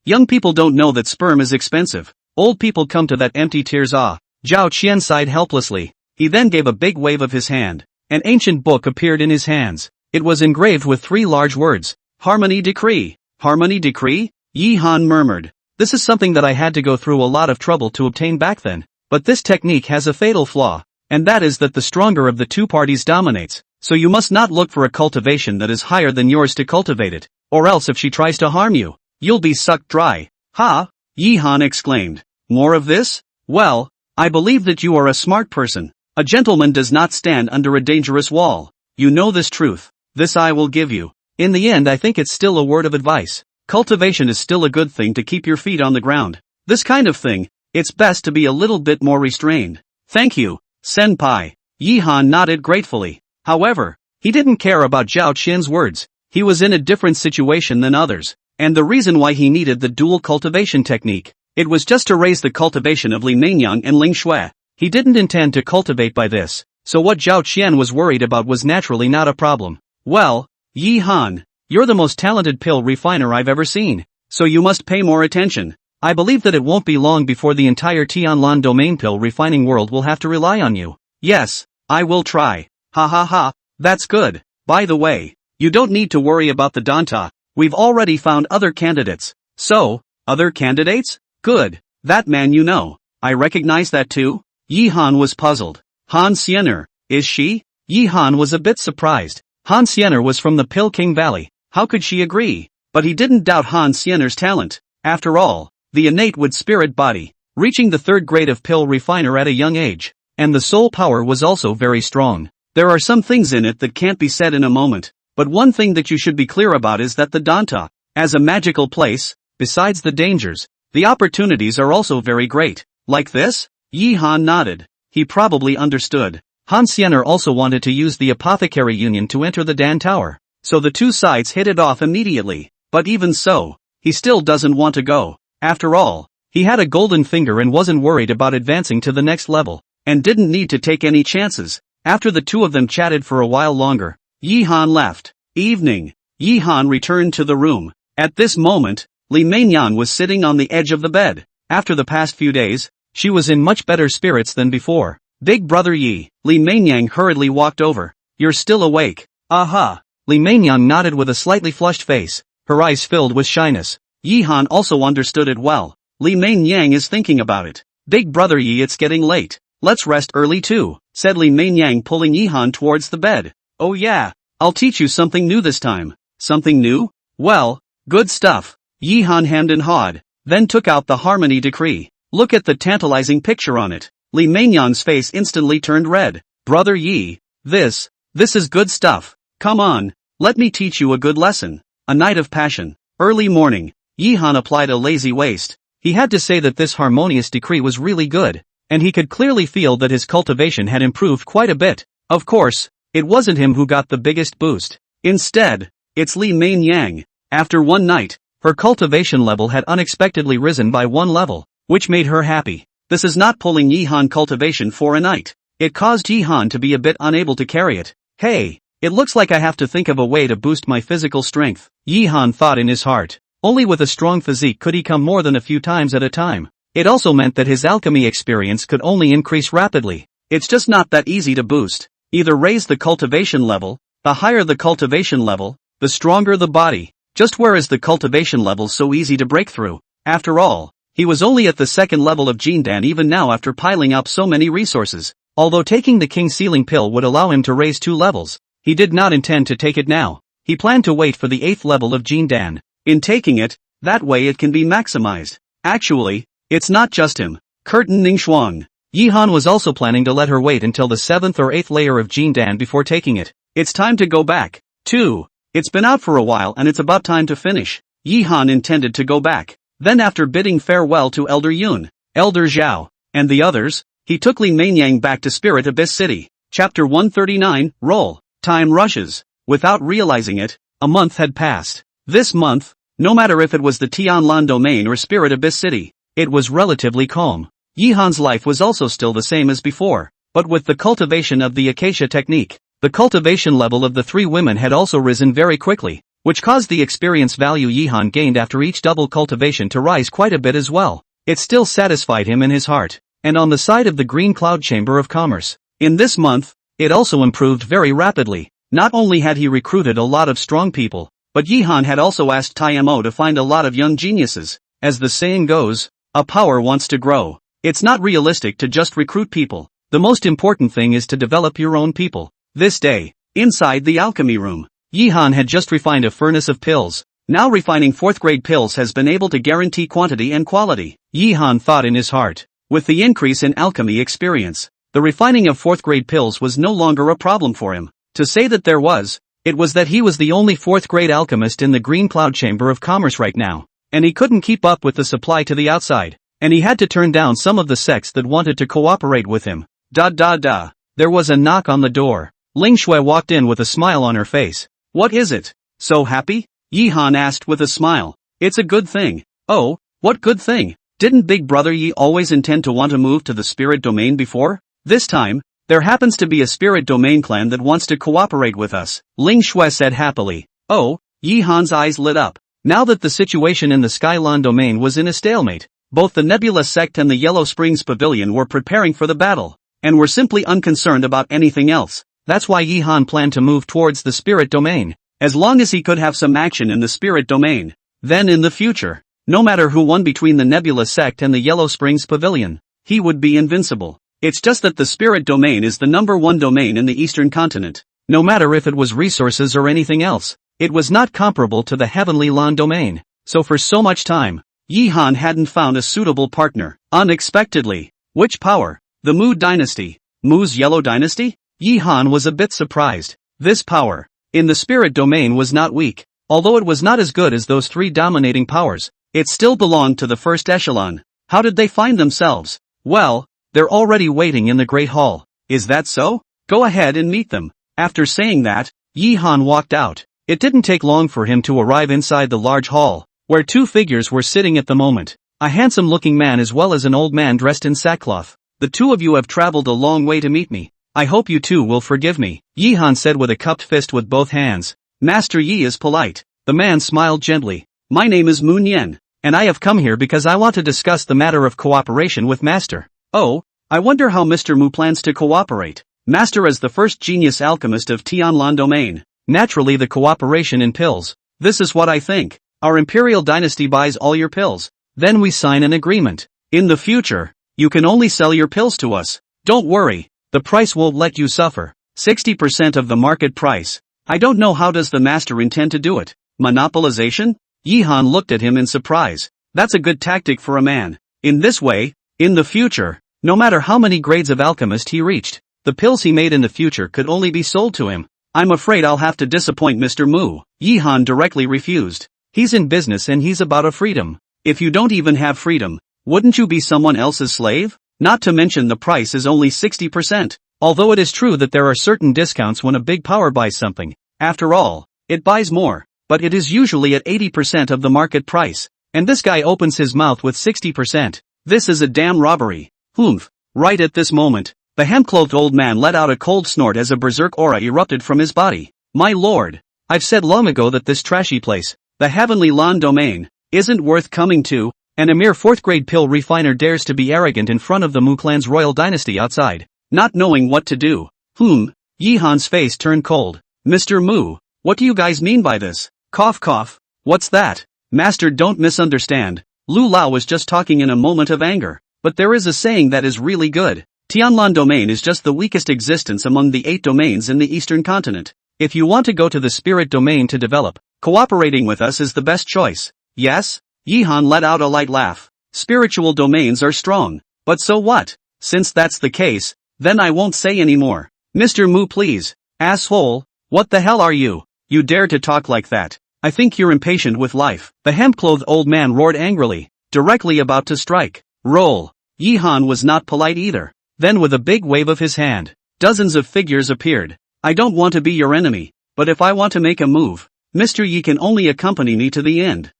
[SPEAKER 1] Young people don't know that sperm is expensive. Old people come to that empty tears. Zhao Qian sighed helplessly. He then gave a big wave of his hand. An ancient book appeared in his hands. It was engraved with 3 large words. Harmony Decree. Harmony Decree? Yihan murmured. This is something that I had to go through a lot of trouble to obtain back then. But this technique has a fatal flaw. And that is that the stronger of the 2 parties dominates. So you must not look for a cultivation that is higher than yours to cultivate it. Or else if she tries to harm you, you'll be sucked dry. Ha! Yihan exclaimed. More of this? Well, I believe that you are a smart person. A gentleman does not stand under a dangerous wall. You know this truth. This I will give you. In the end I think it's still a word of advice. Cultivation is still a good thing to keep your feet on the ground. This kind of thing, it's best to be a little bit more restrained. Thank you, senpai. Yihan nodded gratefully. However, he didn't care about Zhao Qian's words. He was in a different situation than others. And the reason why he needed the dual cultivation technique, it was just to raise the cultivation of Li Meinyang and Ling Shui. He didn't intend to cultivate by this, so what Zhao Qian was worried about was naturally not a problem. Well, Yihan, you're the most talented pill refiner I've ever seen, so you must pay more attention. I believe that it won't be long before the entire Tianlan domain pill refining world will have to rely on you. Yes, I will try. Ha ha ha, that's good. By the way, you don't need to worry about the Danta. We've already found other candidates. So, other candidates? Good. That man you know. I recognize that too. Yihan was puzzled. Han Xiener, is she? Yihan was a bit surprised. Han Xiener was from the Pill King Valley. How could she agree? But he didn't doubt Han Xiener's talent. After all, the innate wood spirit body, reaching the 3rd grade of pill refiner at a young age, and the soul power was also very strong. There are some things in it that can't be said in a moment, but one thing that you should be clear about is that the Danta, as a magical place, besides the dangers, the opportunities are also very great. Like this? Yihan nodded. He probably understood. Han Xiener also wanted to use the Apothecary Union to enter the Dan Tower, so the 2 sides hit it off immediately. But even so, he still doesn't want to go. After all, he had a golden finger and wasn't worried about advancing to the next level, and didn't need to take any chances. After the 2 of them chatted for a while longer, Yihan left. Evening. Yihan returned to the room. At this moment, Li Meinyang was sitting on the edge of the bed. After the past few days, she was in much better spirits than before. Big brother Yi, Li Meinyang hurriedly walked over. You're still awake. Aha. Li Meinyang nodded with a slightly flushed face, her eyes filled with shyness. Yihan also understood it well. Li Meinyang is thinking about it. Big brother Yi, it's getting late. Let's rest early too, said Li Meinyang, pulling Yihan towards the bed. Oh yeah, I'll teach you something new this time. Something new? Well, good stuff. Yihan hemmed and hawed, then took out the Harmony Decree. Look at the tantalizing picture on it. Li Meinyang's face instantly turned red. Brother Yi, this is good stuff. Come on, let me teach you a good lesson. A night of passion. Early morning. Yihan applied a lazy waist. He had to say that this harmonious decree was really good, and he could clearly feel that his cultivation had improved quite a bit. Of course, it wasn't him who got the biggest boost. Instead, it's Li Meinyang. After one night, her cultivation level had unexpectedly risen by 1 level, which made her happy. This is not pulling Yihan cultivation for a night. It caused Yihan to be a bit unable to carry it. Hey, it looks like I have to think of a way to boost my physical strength, Yihan thought in his heart. Only with a strong physique could he come more than a few times at a time. It also meant that his alchemy experience could only increase rapidly. It's just not that easy to boost. Either raise the cultivation level, the higher the cultivation level, the stronger the body. Just where is the cultivation level so easy to break through? After all, he was only at the 2nd level of Jindan even now after piling up so many resources. Although taking the King Sealing Pill would allow him to raise 2 levels, he did not intend to take it now. He planned to wait for the 8th level of Jindan. In taking it, that way it can be maximized. Actually, it's not just him. Curtain Ningxuang. Yihan was also planning to let her wait until the 7th or 8th layer of Jindan before taking it. It's time to go back, too. It's been out for a while and it's about time to finish. Yihan intended to go back. Then after bidding farewell to Elder Yun, Elder Zhao, and the others, he took Li Mainyang back to Spirit Abyss City. Chapter 139, Roll. Time rushes. Without realizing it, a month had passed. This month, no matter if it was the Tianlan domain or Spirit Abyss City, it was relatively calm. Yihan's life was also still the same as before, but with the cultivation of the acacia technique, the cultivation level of the three women had also risen very quickly, which caused the experience value Yihan gained after each double cultivation to rise quite a bit as well. It still satisfied him in his heart. And on the side of the Green Cloud Chamber of Commerce, in this month, it also improved very rapidly. Not only had he recruited a lot of strong people, but Yihan had also asked Taimo to find a lot of young geniuses. As the saying goes, a power wants to grow. It's not realistic to just recruit people. The most important thing is to develop your own people. This day, inside the alchemy room, Yihan had just refined a furnace of pills. Now refining 4th grade pills has been able to guarantee quantity and quality. Yihan thought in his heart. With the increase in alchemy experience, the refining of 4th grade pills was no longer a problem for him. To say that there was, it was that he was the only 4th grade alchemist in the Green Cloud Chamber of Commerce right now, and he couldn't keep up with the supply to the outside, and he had to turn down some of the sects that wanted to cooperate with him. There was a knock on the door. Ling Shui walked in with a smile on her face. What is it? So happy? Yihan asked with a smile. It's a good thing. Oh, what good thing? Didn't Big Brother Yi always intend to want to move to the spirit domain before? This time, there happens to be a spirit domain clan that wants to cooperate with us, Ling Shui said happily. Oh, Yihan's eyes lit up. Now that the situation in the Skylan domain was in a stalemate, both the Nebula sect and the Yellow Springs Pavilion were preparing for the battle, and were simply unconcerned about anything else. That's why Yihan planned to move towards the spirit domain, as long as he could have some action in the spirit domain. Then in the future, no matter who won between the Nebula sect and the Yellow Springs Pavilion, he would be invincible. It's just that the spirit domain is the #1 domain in the eastern continent. No matter if it was resources or anything else, it was not comparable to the Heavenly Lan domain. So for so much time, Yihan hadn't found a suitable partner. Unexpectedly, which power? The Mu dynasty. Mu's Yellow dynasty? Yihan was a bit surprised. This power, in the spirit domain, was not weak. Although it was not as good as those three dominating powers, it still belonged to the first echelon. How did they find themselves? Well, they're already waiting in the Great Hall. Is that so? Go ahead and meet them. After saying that, Yihan walked out. It didn't take long for him to arrive inside the large hall, where two figures were sitting at the moment. A handsome-looking man as well as an old man dressed in sackcloth. The two of you have traveled a long way to meet me. I hope you two will forgive me, Yihan said with a cupped fist with both hands. Master Yi is polite. The man smiled gently. My name is Moon Yen, and I have come here because I want to discuss the matter of cooperation with Master. Oh, I wonder how Mr. Mu plans to cooperate. Master as the first genius alchemist of Tianlan domain. Naturally the cooperation in pills. This is what I think. Our imperial dynasty buys all your pills. Then we sign an agreement. In the future, you can only sell your pills to us. Don't worry, the price won't let you suffer. 60% of the market price. I don't know how does the master intend to do it. Monopolization? Yihan looked at him in surprise. That's a good tactic for a man. In this way, in the future, no matter how many grades of alchemist he reached, the pills he made in the future could only be sold to him. I'm afraid I'll have to disappoint Mr. Mu. Yihan directly refused. He's in business and he's about a freedom. If you don't even have freedom, wouldn't you be someone else's slave? Not to mention the price is only 60%. Although it is true that there are certain discounts when a big power buys something. After all, it buys more, but it is usually at 80% of the market price. And this guy opens his mouth with 60%. This is a damn robbery. Humph. Right at this moment, the hemp-clothed old man let out a cold snort as a berserk aura erupted from his body. My lord, I've said long ago that this trashy place, the Heavenly Lan domain, isn't worth coming to, and a mere 4th grade pill refiner dares to be arrogant in front of the Mu clan's royal dynasty outside, not knowing what to do. Yihan's face turned cold. Mr. Mu, what do you guys mean by this? Cough cough. What's that? Master, don't misunderstand. Lu Lao was just talking in a moment of anger. But there is a saying that is really good. Tianlan domain is just the weakest existence among the 8 domains in the eastern continent. If you want to go to the spirit domain to develop, cooperating with us is the best choice. Yes? Yihan let out a light laugh. Spiritual domains are strong. But so what? Since that's the case, then I won't say any more. Mr. Mu, please. Asshole. What the hell are you? You dare to talk like that? I think you're impatient with life. The hemp-clothed old man roared angrily, directly about to strike. Roll. Yihan was not polite either. Then with a big wave of his hand, dozens of figures appeared. I don't want to be your enemy, but if I want to make a move, Mr. Yi can only accompany me to the end.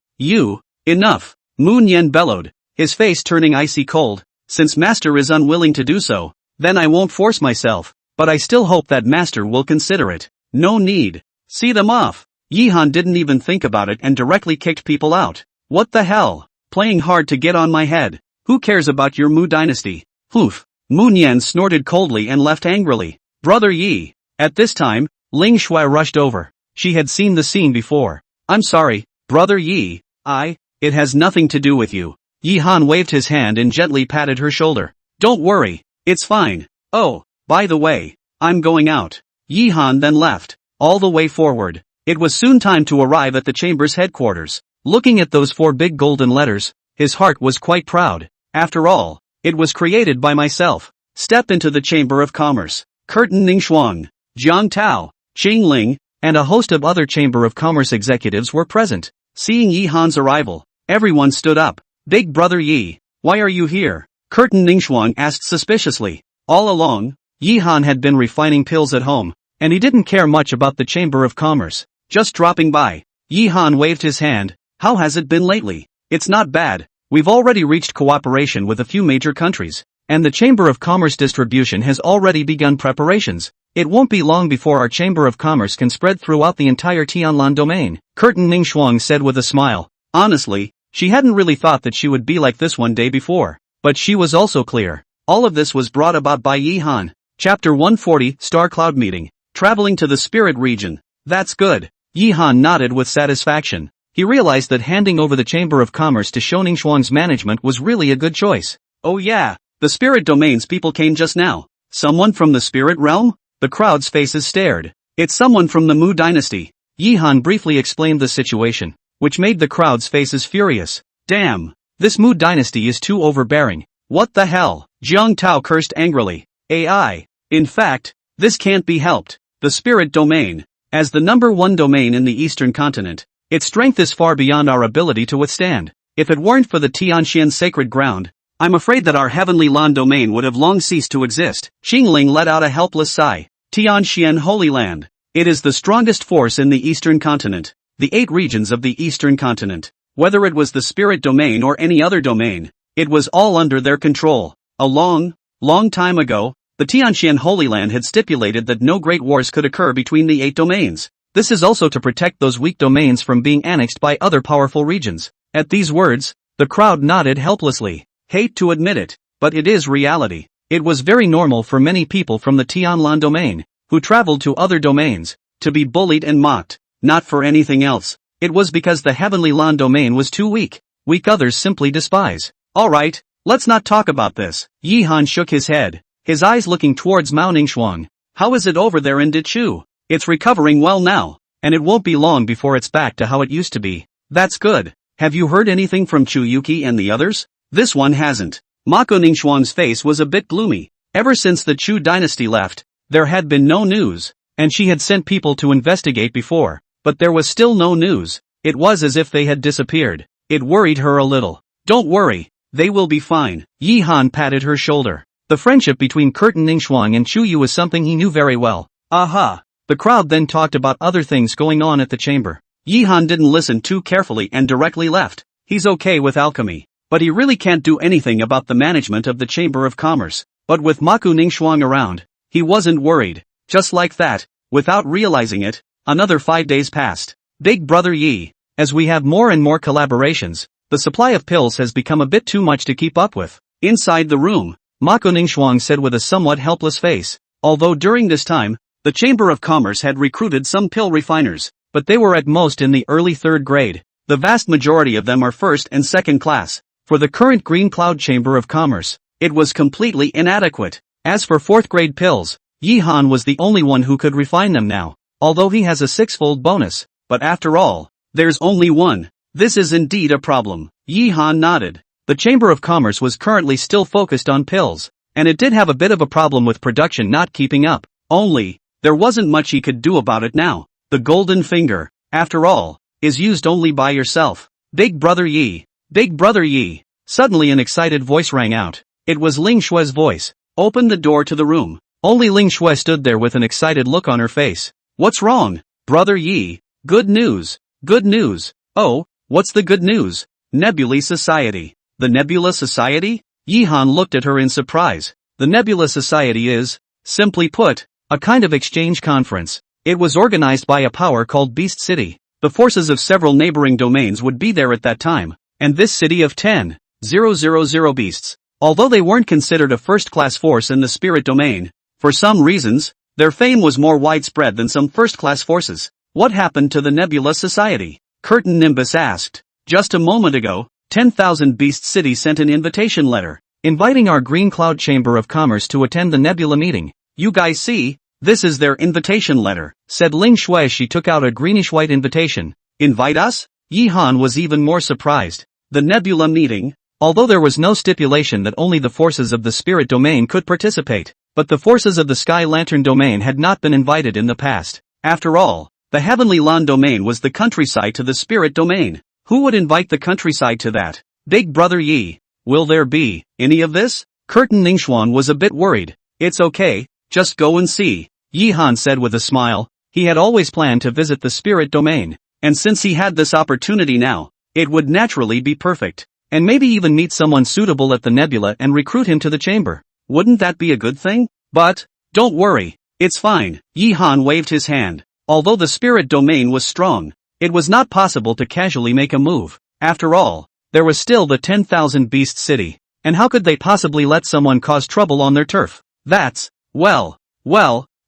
[SPEAKER 1] Enough! Moon Yen bellowed, his face turning icy cold. Since Master is unwilling to do so, then I won't force myself, but I still hope that Master will consider it. No need. See them off. Yihan didn't even think about it and directly kicked people out. What the hell? Playing hard to get on my head. Who cares about your Mu dynasty? Poof. Moon Yen snorted coldly and left angrily. Brother Yi. At this time, Ling Shui rushed over. She had seen the scene before. I'm sorry, Brother Yi. It has nothing to do with you. Yi Han waved his hand and gently patted her shoulder. Don't worry, it's fine. Oh, by the way, I'm going out. Yi Han then left, all the way forward. It was soon time to arrive at the chamber's headquarters. Looking at those 4 big golden letters, his heart was quite proud. After all, it was created by myself. Step into the Chamber of Commerce. Curtin Ningxuang, Jiang Tao, Qing Ling, and a host of other Chamber of Commerce executives were present. Seeing Yi Han's arrival, everyone stood up. Big Brother Yi, why are you here? Curtin Ningxuang asked suspiciously. All along, Yi Han had been refining pills at home, and he didn't care much about the Chamber of Commerce. Just dropping by. Yi Han waved his hand. How has it been lately? It's not bad. We've already reached cooperation with a few major countries, and the Chamber of Commerce distribution has already begun preparations. It won't be long before our Chamber of Commerce can spread throughout the entire Tianlan domain, Curtin Ningxuang said with a smile. Honestly, she hadn't really thought that she would be like this one day before, but she was also clear. All of this was brought about by Yi Han. Chapter 140, Star Cloud Meeting. Traveling to the Spirit Region. That's good. Yi Han nodded with satisfaction. He realized that handing over the Chamber of Commerce to Shoningshuang's management was really a good choice. Oh yeah, the Spirit Domain's people came just now. Someone from the Spirit Realm? The crowd's faces stared. It's someone from the Mu Dynasty. Yi Han briefly explained the situation, which made the crowd's faces furious. Damn, this Mu Dynasty is too overbearing. What the hell? Jiang Tao cursed angrily. AI. In fact, this can't be helped. The Spirit Domain, as the #1 domain in the Eastern Continent, its strength is far beyond our ability to withstand. If it weren't for the Tianxian sacred ground, I'm afraid that our Heavenly Lan domain would have long ceased to exist. Qingling let out a helpless sigh. Tianxian Holy Land. It is the strongest force in the Eastern Continent. The 8 regions of the Eastern Continent. Whether it was the Spirit Domain or any other domain, it was all under their control. A long time ago, the Tianxian Holy Land had stipulated that no great wars could occur between the 8 domains. This is also to protect those weak domains from being annexed by other powerful regions. At these words, the crowd nodded helplessly. Hate to admit it, but it is reality. It was very normal for many people from the Tianlan domain, who traveled to other domains, to be bullied and mocked. Not for anything else. It was because the Heavenly Lan domain was too weak. Weak others simply despise. Alright, let's not talk about this. Yi Han shook his head, his eyes looking towards Mao Ningxuang. How is it over there in Dichu? It's recovering well now, and it won't be long before it's back to how it used to be. That's good. Have you heard anything from Chu Yuki and the others? This one hasn't. Mako Ningxuang's face was a bit gloomy. Ever since the Chu dynasty left, there had been no news, and she had sent people to investigate before, but there was still no news. It was as if they had disappeared. It worried her a little. Don't worry, they will be fine. Yi Han patted her shoulder. The friendship between Curtin Ningxuang and Chu Yu was something he knew very well. Aha! The crowd then talked about other things going on at the chamber. Yi Han didn't listen too carefully and directly left. He's okay with alchemy, but he really can't do anything about the management of the Chamber of Commerce. But with Maku Ningxuang around, he wasn't worried. Just like that, without realizing it, another 5 days passed. Big Brother Yi, as we have more and more collaborations, the supply of pills has become a bit too much to keep up with. Inside the room, Mako Ningxuang said with a somewhat helpless face. Although during this time, the Chamber of Commerce had recruited some pill refiners, but they were at most in the early 3rd grade. The vast majority of them are 1st and 2nd class. For the current Green Cloud Chamber of Commerce, it was completely inadequate. As for 4th grade pills, Yi Han was the only one who could refine them now, although he has a 6-fold bonus. But after all, there's only one. This is indeed a problem. Yi Han nodded. The Chamber of Commerce was currently still focused on pills, and it did have a bit of a problem with production not keeping up. Only, there wasn't much he could do about it now. The golden finger, after all, is used only by yourself. Big Brother Yi. Big Brother Yi. Suddenly an excited voice rang out. It was Ling Shui's voice. opened the door to the room. Only Ling Shui stood there with an excited look on her face. What's wrong, Brother Yi? Good news. Good news. Oh, what's the good news? Nebula Society. The Nebula Society? Yi-han looked at her in surprise. The Nebula Society is, simply put, a kind of exchange conference. It was organized by a power called Beast City. The forces of several neighboring domains would be there at that time, and this city of 10,000 beasts. Although they weren't considered a first-class force in the spirit domain, for some reasons, their fame was more widespread than some first-class forces. What happened to the Nebula Society? Curtain Nimbus asked. Just a moment ago, 10,000 Beast City sent an invitation letter, inviting our Green Cloud Chamber of Commerce to attend the Nebula meeting. You guys see, this is their invitation letter, said Ling Shui. She took out a greenish-white invitation. Invite us? Yi-han was even more surprised. The Nebula meeting? Although there was no stipulation that only the forces of the spirit domain could participate, but the forces of the Sky Lantern domain had not been invited in the past. After all, the Heavenly Lan domain was the countryside to the spirit domain. Who would invite the countryside to that? Big Brother Yi. Will there be any of this? Curtain Ningxuan was a bit worried. It's okay, just go and see, Yi-han said with a smile. He had always planned to visit the spirit domain, and since he had this opportunity now, it would naturally be perfect. And maybe even meet someone suitable at the nebula and recruit him to the chamber. Wouldn't that be a good thing? But, don't worry, it's fine. Yi-han waved his hand. Although the spirit domain was strong, it was not possible to casually make a move. After all, there was still the 10,000 Beast City, and how could they possibly let someone cause trouble on their turf? That's, well,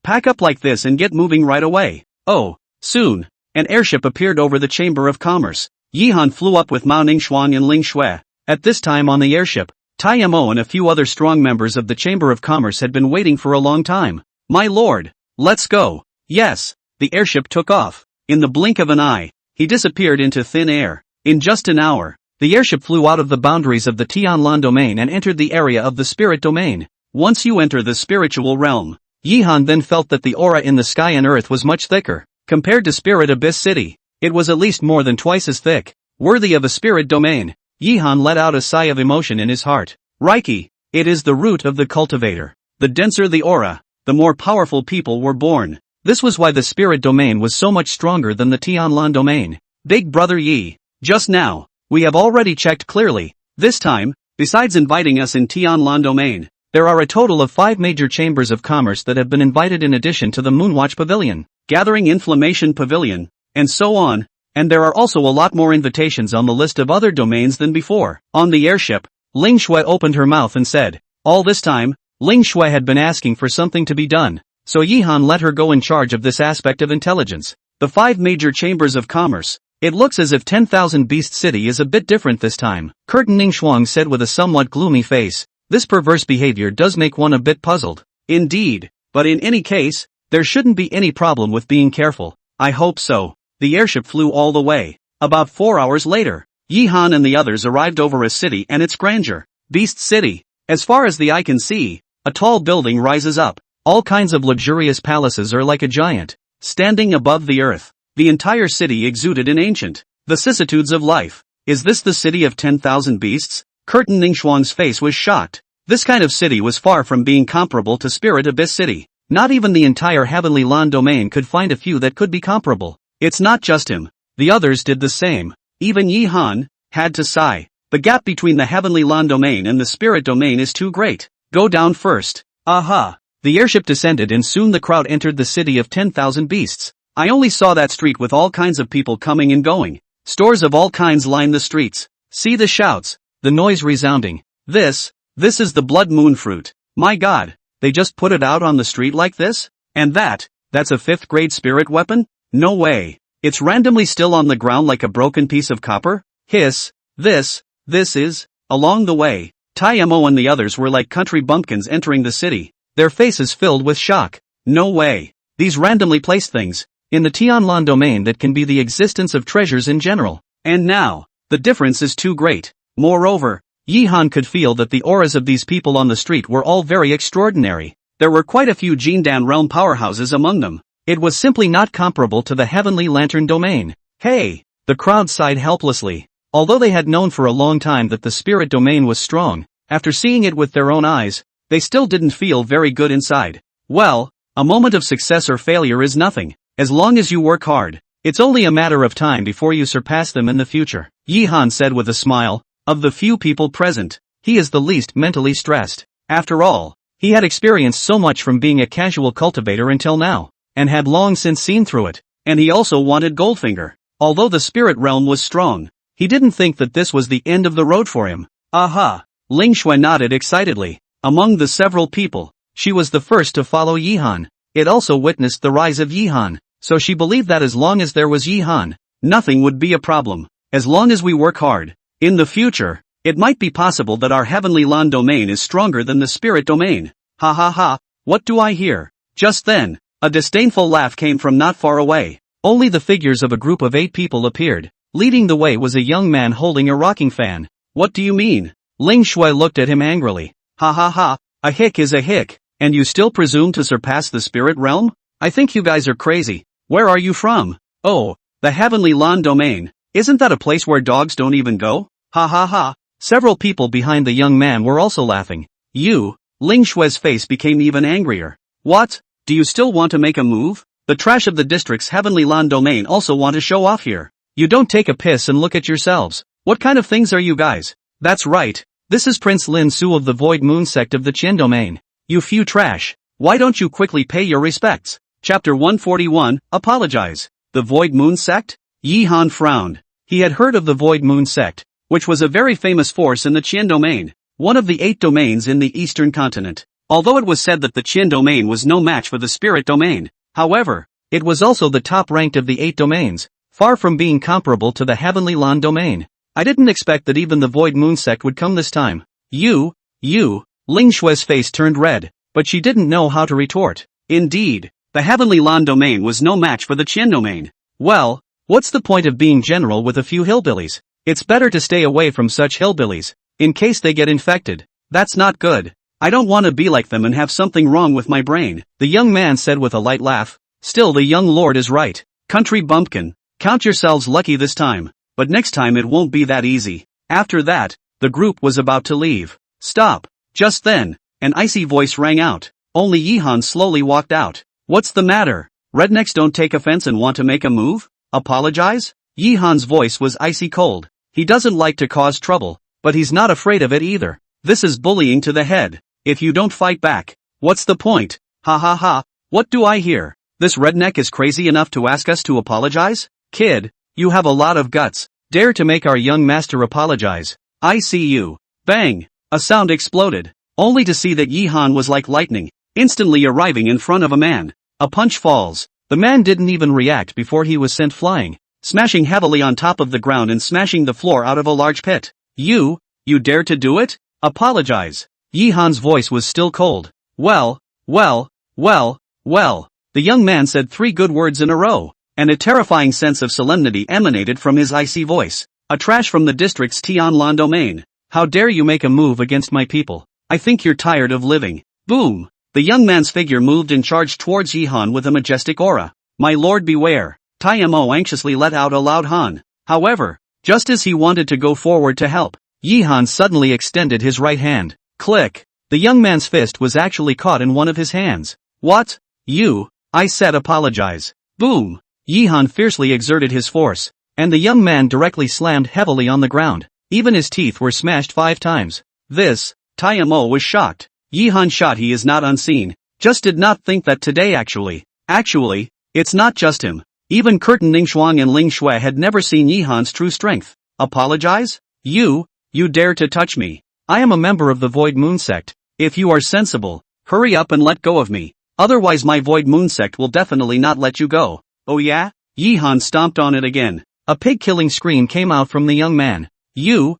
[SPEAKER 1] pack up like this and get moving right away. Oh, soon, an airship appeared over the Chamber of Commerce. Yi-han flew up with Mao Ningxuan and Ling Shui. At this time on the airship, Tai Mo and a few other strong members of the Chamber of Commerce had been waiting for a long time. My lord, let's go. Yes, the airship took off. In the blink of an eye, he disappeared into thin air. In just an hour, the airship flew out of the boundaries of the Tianlan domain and entered the area of the spirit domain. Once you enter the spiritual realm, Yi-han then felt that the aura in the sky and earth was much thicker. Compared to Spirit Abyss City, it was at least more than twice as thick. Worthy of a spirit domain. Yi-han let out a sigh of emotion in his heart. Reiki, it is the root of the cultivator. The denser the aura, the more powerful people were born. This was why the spirit domain was so much stronger than the Tianlan domain. Big Brother Yi, just now, we have already checked clearly. This time, besides inviting us in Tianlan domain, there are a total of 5 major chambers of commerce that have been invited in addition to the Moonwatch Pavilion, Gathering Inflammation Pavilion, and so on, and there are also a lot more invitations on the list of other domains than before. On the airship, Ling Shui opened her mouth and said, all this time, Ling Shui had been asking for something to be done, so Yi-han let her go in charge of this aspect of intelligence. The 5 major chambers of commerce. It looks as if 10,000 Beast City is a bit different this time, Curtain Ningxuan said with a somewhat gloomy face. This perverse behavior does make one a bit puzzled. Indeed, but in any case, there shouldn't be any problem with being careful. I hope so. The airship flew all the way. About 4 hours later, Yi-han and the others arrived over a city and its grandeur. Beast City. As far as the eye can see, a tall building rises up. All kinds of luxurious palaces are like a giant, standing above the earth. The entire city exuded in ancient vicissitudes of life. Is this the city of 10,000 beasts? Curtain Ningxuan's face was shocked. This kind of city was far from being comparable to Spirit Abyss City. Not even the entire Heavenly Lan domain could find a few that could be comparable. It's not just him. The others did the same. Even Yi-han had to sigh. The gap between the Heavenly Lan domain and the Spirit domain is too great. Go down first. Aha! The airship descended and soon the crowd entered the city of 10,000 beasts. I only saw that street with all kinds of people coming and going. Stores of all kinds line the streets. See the shouts, the noise resounding. This is the blood moon fruit. My god, they just put it out on the street like this? And that's a 5th grade spirit weapon? No way. It's randomly still on the ground like a broken piece of copper? Hiss. This is. Along the way, Tai Mo and the others were like country bumpkins entering the city, their faces filled with shock. No way. These randomly placed things, in the Tianlan domain that can be the existence of treasures in general. And now, the difference is too great. Moreover, Yi-han could feel that the auras of these people on the street were all very extraordinary. There were quite a few Jindan realm powerhouses among them. It was simply not comparable to the Heavenly Lantern domain. Hey! The crowd sighed helplessly. Although they had known for a long time that the spirit domain was strong, after seeing it with their own eyes, they still didn't feel very good inside. Well, a moment of success or failure is nothing. As long as you work hard, it's only a matter of time before you surpass them in the future. Yihan said with a smile. Of the few people present, he is the least mentally stressed. After all, he had experienced so much from being a casual cultivator until now, and had long since seen through it. And he also wanted Goldfinger. Although the spirit realm was strong, he didn't think that this was the end of the road for him. Aha! Ling Shui nodded excitedly. Among the several people, she was the first to follow Yihan. It also witnessed the rise of Yihan, so she believed that as long as there was Yihan, nothing would be a problem. As long as we work hard, in the future, it might be possible that our heavenly land domain is stronger than the spirit domain. Ha ha ha, what do I hear? Just then, a disdainful laugh came from not far away. Only the figures of a group of 8 people appeared. Leading the way was a young man holding a rocking fan. What do you mean? Ling Shui looked at him angrily. Ha ha ha, a hick is a hick, and you still presume to surpass the spirit realm? I think you guys are crazy. Where are you from? Oh, the heavenly land domain. Isn't that a place where dogs don't even go? Ha ha ha. Several people behind the young man were also laughing. You, Ling Shui's face became even angrier. What? Do you still want to make a move? The trash of the district's heavenly land domain also want to show off here. You don't take a piss and look at yourselves. What kind of things are you guys? That's right. This is Prince Lin Su of the Void Moon sect of the Qian domain. You few trash. Why don't you quickly pay your respects? Chapter 141, Apologize. The Void Moon sect? Yihan frowned. He had heard of the Void Moon sect, which was a very famous force in the Qian domain, one of the 8 domains in the eastern continent. Although it was said that the Qian domain was no match for the spirit domain, however, it was also the top ranked of the 8 domains, far from being comparable to the heavenly land domain. I didn't expect that even the Void Moon sect would come this time. You, Ling Shui's face turned red, but she didn't know how to retort. Indeed, the heavenly land domain was no match for the Qian domain. Well, what's the point of being general with a few hillbillies? It's better to stay away from such hillbillies, in case they get infected. That's not good. I don't want to be like them and have something wrong with my brain, the young man said with a light laugh. Still, the young lord is right. Country bumpkin, count yourselves lucky this time, but next time it won't be that easy. After that, the group was about to leave. Stop. Just then, an icy voice rang out. Only Yihan slowly walked out. What's the matter? Rednecks don't take offense and want to make a move? Apologize? Yihan's voice was icy cold. He doesn't like to cause trouble, but he's not afraid of it either. This is bullying to the head. If you don't fight back, what's the point? Ha ha ha, what do I hear? This redneck is crazy enough to ask us to apologize? Kid, you have a lot of guts. Dare to make our young master apologize. I see you. Bang! A sound exploded, only to see that Yihan was like lightning, instantly arriving in front of a man. A punch falls. The man didn't even react before he was sent flying, smashing heavily on top of the ground and smashing the floor out of a large pit. You dare to do it? Apologize. Yihan's voice was still cold. Well. The young man said 3 good words in a row, and a terrifying sense of solemnity emanated from his icy voice. A trash from the district's Tianlan domain. How dare you make a move against my people? I think you're tired of living. Boom! The young man's figure moved and charged towards Yihan with a majestic aura. My lord beware! Mo anxiously let out a loud han. However, just as he wanted to go forward to help, Yihan suddenly extended his right hand. Click! The young man's fist was actually caught in one of his hands. What? I said apologize. Boom! Yihan fiercely exerted his force, and the young man directly slammed heavily on the ground. Even his teeth were smashed 5 times. This, Mo was shocked. Yihan shot he is not unseen, just did not think that today actually, it's not just him. Even Curtin Ningxuang and Ling Shui had never seen Yihan's true strength. Apologize? You dare to touch me. I am a member of the Void Moon sect. If you are sensible, hurry up and let go of me. Otherwise my Void Moon sect will definitely not let you go. Oh yeah? Yihan stomped on it again. A pig-killing scream came out from the young man. You,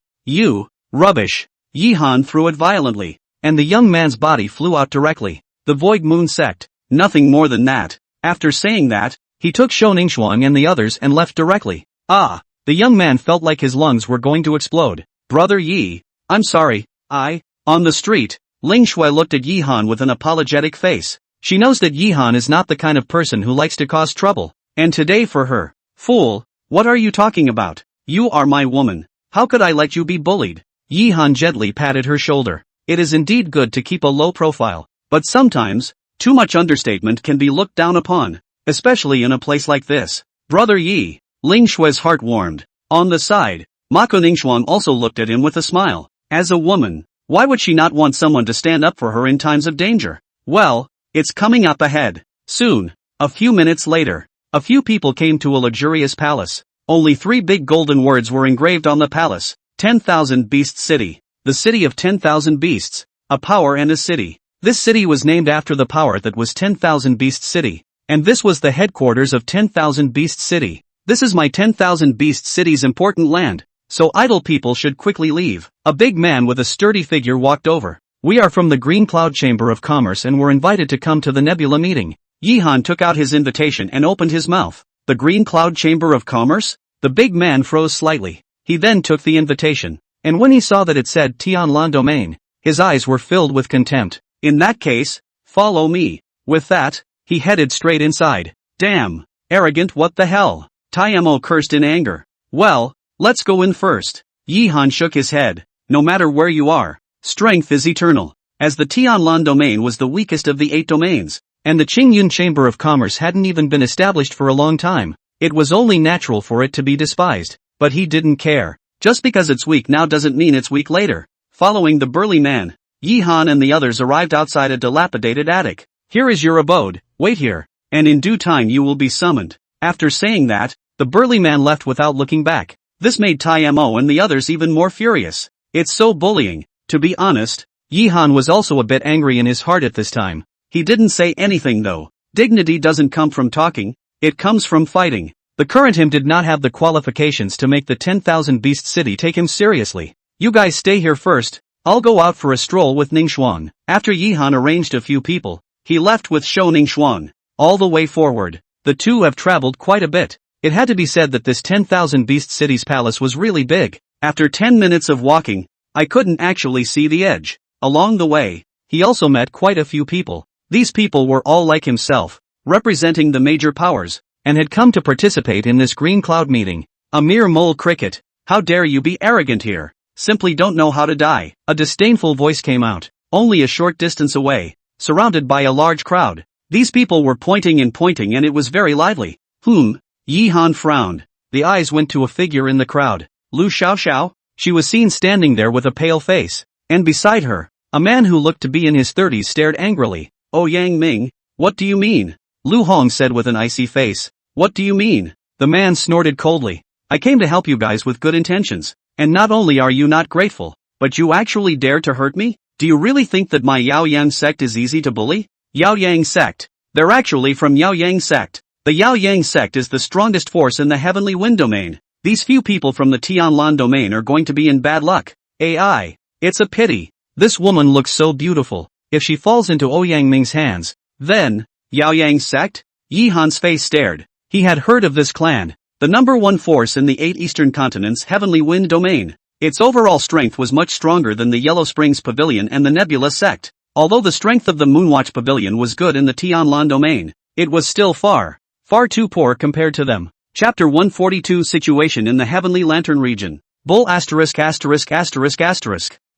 [SPEAKER 1] rubbish. Yihan threw it violently, and the young man's body flew out directly. The Void Moon sect. Nothing more than that. After saying that, he took Shou Ningxuang and the others and left directly. The young man felt like his lungs were going to explode. Brother Yi, I'm sorry, On the street, Ling Shui looked at Yihan with an apologetic face. She knows that Yihan is not the kind of person who likes to cause trouble. And today for her. Fool, what are you talking about? You are my woman. How could I let you be bullied? Yihan gently patted her shoulder. It is indeed good to keep a low profile, but sometimes, too much understatement can be looked down upon, especially in a place like this. Brother Yi. Ling Shui's heart warmed. On the side, Mako Ningxuan also looked at him with a smile. As a woman, why would she not want someone to stand up for her in times of danger? Well, it's coming up ahead. Soon. A few minutes later, a few people came to a luxurious palace. Only 3 big golden words were engraved on the palace. 10,000 Beast City. The city of 10,000 beasts. A power and a city. This city was named after the power that was 10,000 Beast City. And this was the headquarters of 10,000 Beast City. This is my 10,000 Beast City's important land, so idle people should quickly leave. A big man with a sturdy figure walked over. We are from the Green Cloud Chamber of Commerce and were invited to come to the Nebula meeting. Yihan took out his invitation and opened his mouth. The Green Cloud Chamber of Commerce? The big man froze slightly. He then took the invitation, and when he saw that it said Tianlan Domain, his eyes were filled with contempt. In that case, follow me. With that, he headed straight inside. Damn. Arrogant, what the hell? Taimo cursed in anger. Well, let's go in first. Yihan shook his head. No matter where you are, strength is eternal. As the Tianlan domain was the weakest of the 8 domains, and the Qingyun Chamber of Commerce hadn't even been established for a long time, it was only natural for it to be despised. But he didn't care. Just because it's weak now doesn't mean it's weak later. Following the burly man, Yihan and the others arrived outside a dilapidated attic. Here is your abode, wait here, and in due time you will be summoned. After saying that, the burly man left without looking back. This made Taimo and the others even more furious. It's so bullying. To be honest, Yihan was also a bit angry in his heart at this time. He didn't say anything though. Dignity doesn't come from talking, it comes from fighting. The current him did not have the qualifications to make the 10,000 Beast City take him seriously. You guys stay here first, I'll go out for a stroll with Ningxuan. After Yihan arranged a few people, he left with Shou Ningxuan. All the way forward, the two have traveled quite a bit. It had to be said that this 10,000 Beast City's palace was really big. After 10 minutes of walking, I couldn't actually see the edge. Along the way, he also met quite a few people. These people were all like himself, representing the major powers, and had come to participate in this Green Cloud meeting. A mere mole cricket. How dare you be arrogant here? Simply don't know how to die. A disdainful voice came out, only a short distance away, surrounded by a large crowd. These people were pointing and it was very lively. Yihan frowned. The eyes went to a figure in the crowd. Lu Xiaoxiao? She was seen standing there with a pale face. And beside her, a man who looked to be in his 30s stared angrily. Oh Yang Ming, what do you mean? Lu Hong said with an icy face. What do you mean? The man snorted coldly. I came to help you guys with good intentions. And not only are you not grateful, but you actually dare to hurt me? Do you really think that my Yao Yang sect is easy to bully? Yao Yang sect. They're actually from Yao Yang sect. The Yao Yang sect is the strongest force in the Heavenly Wind domain. These few people from the Tianlan domain are going to be in bad luck. AI. It's a pity. This woman looks so beautiful. If she falls into Ouyang Ming's hands, then, Yao Yang sect? Yihan's face stared. He had heard of this clan, the number 1 force in the 8 eastern continents' Heavenly Wind domain. Its overall strength was much stronger than the Yellow Springs Pavilion and the Nebula sect. Although the strength of the Moonwatch Pavilion was good in the Tianlan domain, it was still far too poor compared to them. Chapter 142 Situation in the Heavenly Lantern Region. Bull ********.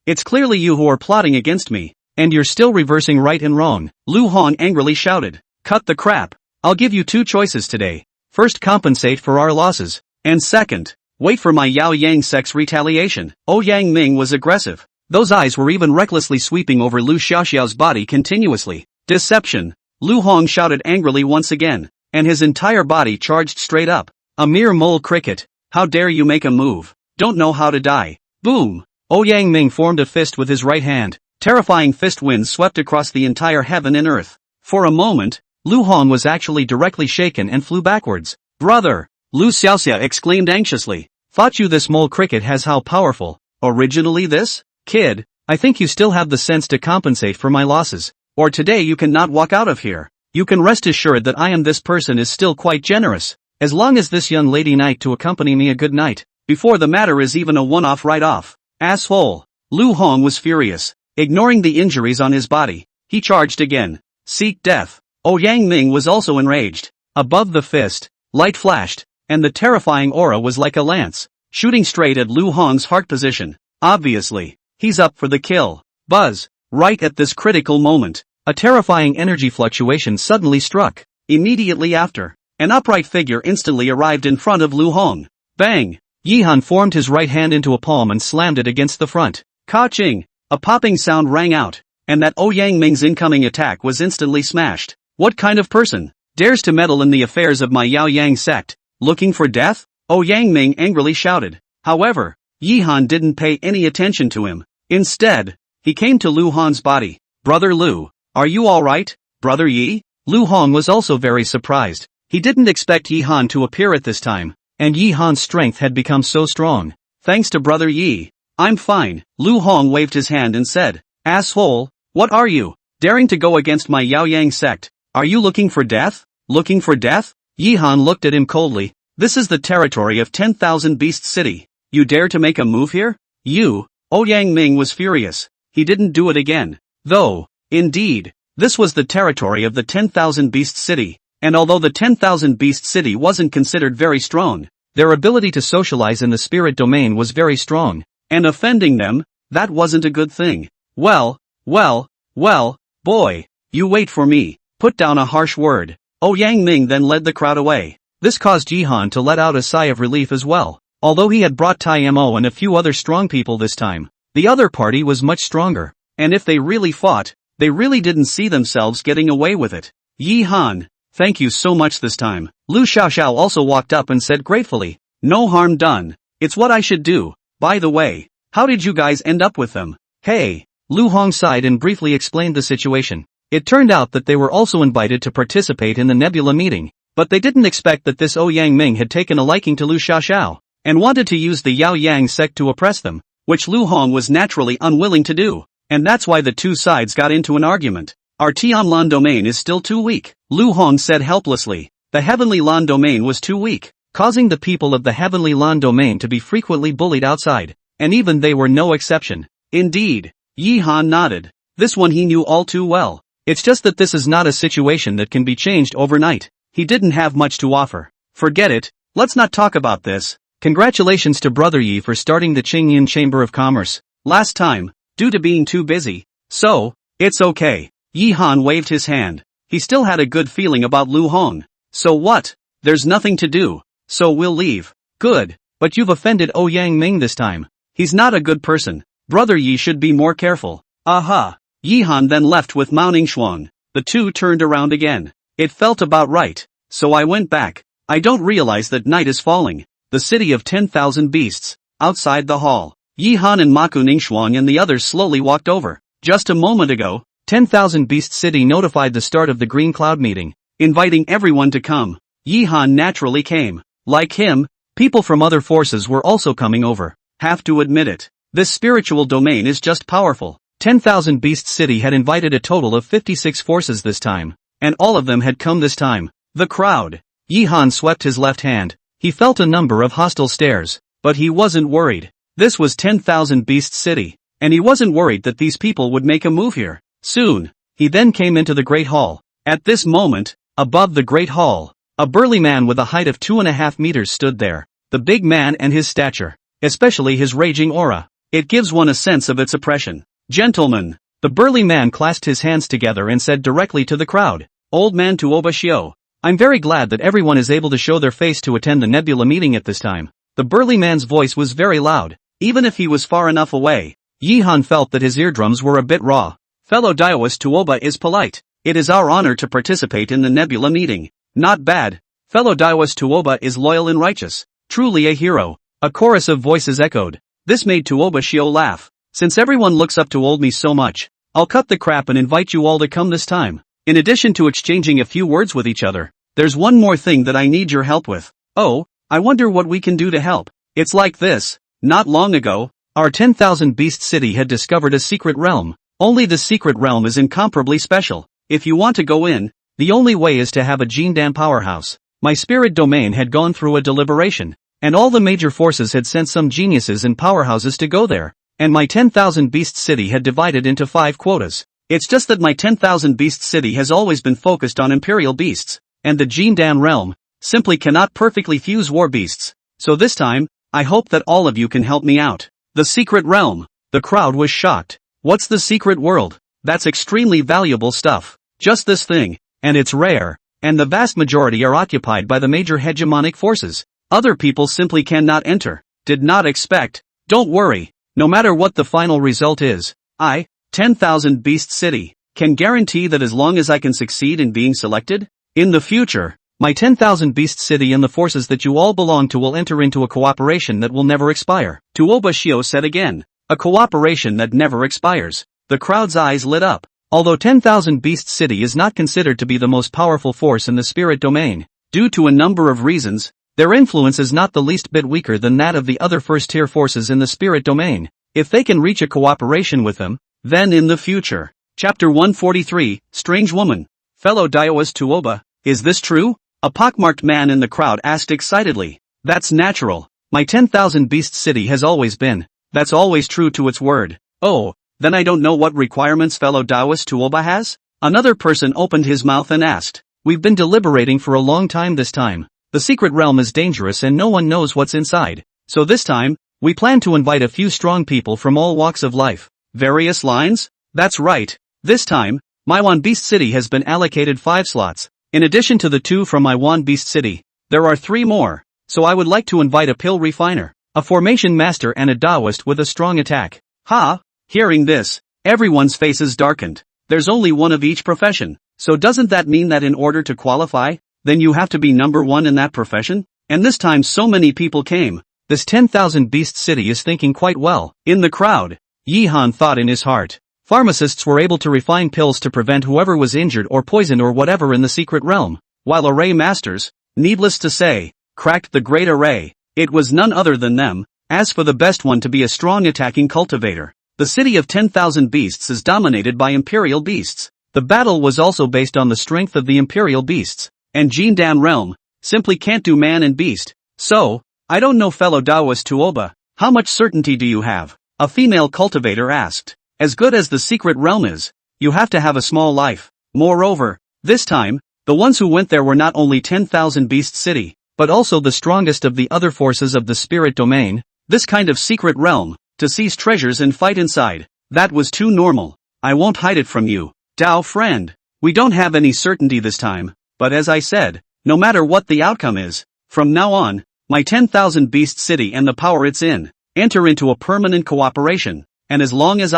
[SPEAKER 1] It's clearly you who are plotting against me, and you're still reversing right and wrong. Lu Hong angrily shouted. Cut the crap. I'll give you 2 choices today. First, compensate for our losses, and second, wait for my Yao Yang sect's retaliation. Ouyang Ming was aggressive. Those eyes were even recklessly sweeping over Lu Xiaoxiao's body continuously. Deception. Lu Hong shouted angrily once again, and his entire body charged straight up. A mere mole cricket. How dare you make a move? Don't know how to die. Boom. Ouyang Ming formed a fist with his right hand. Terrifying fist winds swept across the entire heaven and earth. For a moment, Lu Hong was actually directly shaken and flew backwards. Brother! Lu Xiaoxia exclaimed anxiously. Thought you this mole cricket has how powerful. Originally this? Kid, I think you still have the sense to compensate for my losses, or today you cannot walk out of here. You can rest assured that I am this person is still quite generous, as long as this young lady knight to accompany me a good night, before the matter is even a one-off write-off. Asshole. Lu Hong was furious. Ignoring the injuries on his body, he charged again. Seek death. Ouyang Ming was also enraged. Above the fist, light flashed, and the terrifying aura was like a lance, shooting straight at Lu Hong's heart position. Obviously, he's up for the kill. Buzz. Right at this critical moment, a terrifying energy fluctuation suddenly struck. Immediately after, an upright figure instantly arrived in front of Lu Hong. Bang! Yihan formed his right hand into a palm and slammed it against the front. Ka-ching! A popping sound rang out, and that Ouyang Ming's incoming attack was instantly smashed. What kind of person dares to meddle in the affairs of my Yao Yang sect? Looking for death? Ouyang Ming angrily shouted. However, Yihan didn't pay any attention to him. Instead, he came to Lu Hong's body. Brother Lu, are you alright, Brother Yi? Lu Hong was also very surprised. He didn't expect Yihan to appear at this time, and Yihan's strength had become so strong. Thanks to Brother Yi, I'm fine. Lu Hong waved his hand and said, Asshole, what are you, daring to go against my Yao Yang sect? Are you looking for death? Looking for death? Yihan looked at him coldly. This is the territory of 10,000 Beast City. You dare to make a move here? You? Ouyang Ming was furious. He didn't do it again. Though, indeed, this was the territory of the 10,000 Beast City, and although the 10,000 Beast City wasn't considered very strong, their ability to socialize in the spirit domain was very strong, and offending them, that wasn't a good thing. Well, boy, you wait for me. Put down a harsh word. Ouyang Ming then led the crowd away. This caused Yihan to let out a sigh of relief as well. Although he had brought Tai Mo and a few other strong people this time, the other party was much stronger, and if they really fought, they really didn't see themselves getting away with it. Yihan, thank you so much this time. Lu Xiaoxiao also walked up and said gratefully, no harm done. It's what I should do. By the way, how did you guys end up with them? Hey, Lu Hong sighed and briefly explained the situation. It turned out that they were also invited to participate in the Nebula meeting, but they didn't expect that this Ouyang Ming had taken a liking to Lu Xiaoxiao, and wanted to use the Yao Yang sect to oppress them, which Lu Hong was naturally unwilling to do, and that's why the two sides got into an argument. Our Tianlan domain is still too weak, Lu Hong said helplessly. The Heavenly Lan domain was too weak, causing the people of the Heavenly Lan domain to be frequently bullied outside, and even they were no exception. Indeed, Yihan nodded. This one he knew all too well. It's just that this is not a situation that can be changed overnight. He didn't have much to offer. Forget it, let's not talk about this. Congratulations to Brother Yi for starting the Qingyin Chamber of Commerce. Last time, due to being too busy. So, it's okay. Yihan waved his hand. He still had a good feeling about Lu Hong. So what? There's nothing to do. So we'll leave. Good, but you've offended Ouyang Ming this time. He's not a good person. Brother Yi should be more careful. Aha. Yihan then left with Mao Ningxuan. The two turned around again. It felt about right. So I went back. I don't realize that night is falling. The city of 10,000 beasts. Outside the hall, Yihan and Maku Ningxuan and the others slowly walked over. Just a moment ago, 10,000 Beast City notified the start of the Green Cloud meeting, inviting everyone to come. Yihan naturally came. Like him, people from other forces were also coming over. Have to admit it. This spiritual domain is just powerful. 10,000 Beast City had invited a total of 56 forces this time, and all of them had come this time. The crowd. Yihan swept his left hand. He felt a number of hostile stares, but he wasn't worried. This was 10,000 Beast City, and he wasn't worried that these people would make a move here. Soon, he then came into the Great Hall. At this moment, above the Great Hall, a burly man with a height of 2.5 meters stood there. The big man and his stature, especially his raging aura, it gives one a sense of its oppression. Gentlemen, the burly man clasped his hands together and said directly to the crowd, Old man Tuoba Xiao, I'm very glad that everyone is able to show their face to attend the Nebula meeting at this time. The burly man's voice was very loud, even if he was far enough away. Yihan felt that his eardrums were a bit raw. Fellow daoist Tuoba is polite. It is our honor to participate in the Nebula meeting. Not bad. Fellow daoist Tuoba is loyal and righteous. Truly a hero. A chorus of voices echoed. This made Tuoba Xiao laugh. Since everyone looks up to old me so much, I'll cut the crap and invite you all to come this time. In addition to exchanging a few words with each other, there's one more thing that I need your help with. Oh, I wonder what we can do to help. It's like this. Not long ago, our 10,000 Beast City had discovered a secret realm. Only the secret realm is incomparably special. If you want to go in, the only way is to have a Jindan powerhouse. My spirit domain had gone through a deliberation, and all the major forces had sent some geniuses and powerhouses to go there, and my 10,000 Beast City had divided into 5 quotas. It's just that my 10,000 Beast City has always been focused on imperial beasts, and the Jindan realm simply cannot perfectly fuse war beasts. So this time, I hope that all of you can help me out. The secret realm. The crowd was shocked. What's the secret world? That's extremely valuable stuff. Just this thing, and it's rare, and the vast majority are occupied by the major hegemonic forces. Other people simply cannot enter. Did not expect. Don't worry, no matter what the final result is, 10,000 Beast City, can guarantee that as long as I can succeed in being selected, in the future, my 10,000 Beast City and the forces that you all belong to will enter into a cooperation that will never expire. Tuoba Shio said again, a cooperation that never expires. The crowd's eyes lit up. Although 10,000 Beast City is not considered to be the most powerful force in the spirit domain, due to a number of reasons, their influence is not the least bit weaker than that of the other first-tier forces in the spirit domain. If they can reach a cooperation with them, then in the future. Chapter 143, Strange Woman. Fellow daoist Tuoba, is this true? A pockmarked man in the crowd asked excitedly. That's natural. My 10,000 Beast City has always been. That's always true to its word. Oh, then I don't know what requirements fellow daoist Tuoba has? Another person opened his mouth and asked. We've been deliberating for a long time this time. The secret realm is dangerous and no one knows what's inside. So this time, we plan to invite a few strong people from all walks of life. Various lines? That's right. This time, Maiwan Beast City has been allocated 5 slots. In addition to the 2 from Maiwan Beast City, there are 3 more. So I would like to invite a pill refiner, a formation master and a daoist with a strong attack. Ha! Hearing this, everyone's faces darkened. There's only one of each profession. So doesn't that mean that in order to qualify, then you have to be number 1 in that profession? And this time so many people came. This 10,000 Beast City is thinking quite well. In the crowd, Yihan thought in his heart. Pharmacists were able to refine pills to prevent whoever was injured or poisoned or whatever in the secret realm, while array masters, needless to say, cracked the great array. It was none other than them. As for the best one to be a strong attacking cultivator, the city of 10,000 beasts is dominated by imperial beasts. The battle was also based on the strength of the imperial beasts, and Jindan realm simply can't do man and beast. So, I don't know fellow daoist Tuoba, how much certainty do you have? A female cultivator asked. As good as the secret realm is, you have to have a small life. Moreover, this time, the ones who went there were not only 10,000 Beast City, but also the strongest of the other forces of the spirit domain. This kind of secret realm, to seize treasures and fight inside, that was too normal. I won't hide it from you, Dao friend. We don't have any certainty this time, but as I said, no matter what the outcome is, from now on, my 10,000 Beast City and the power it's in, enter into a permanent cooperation. And as long as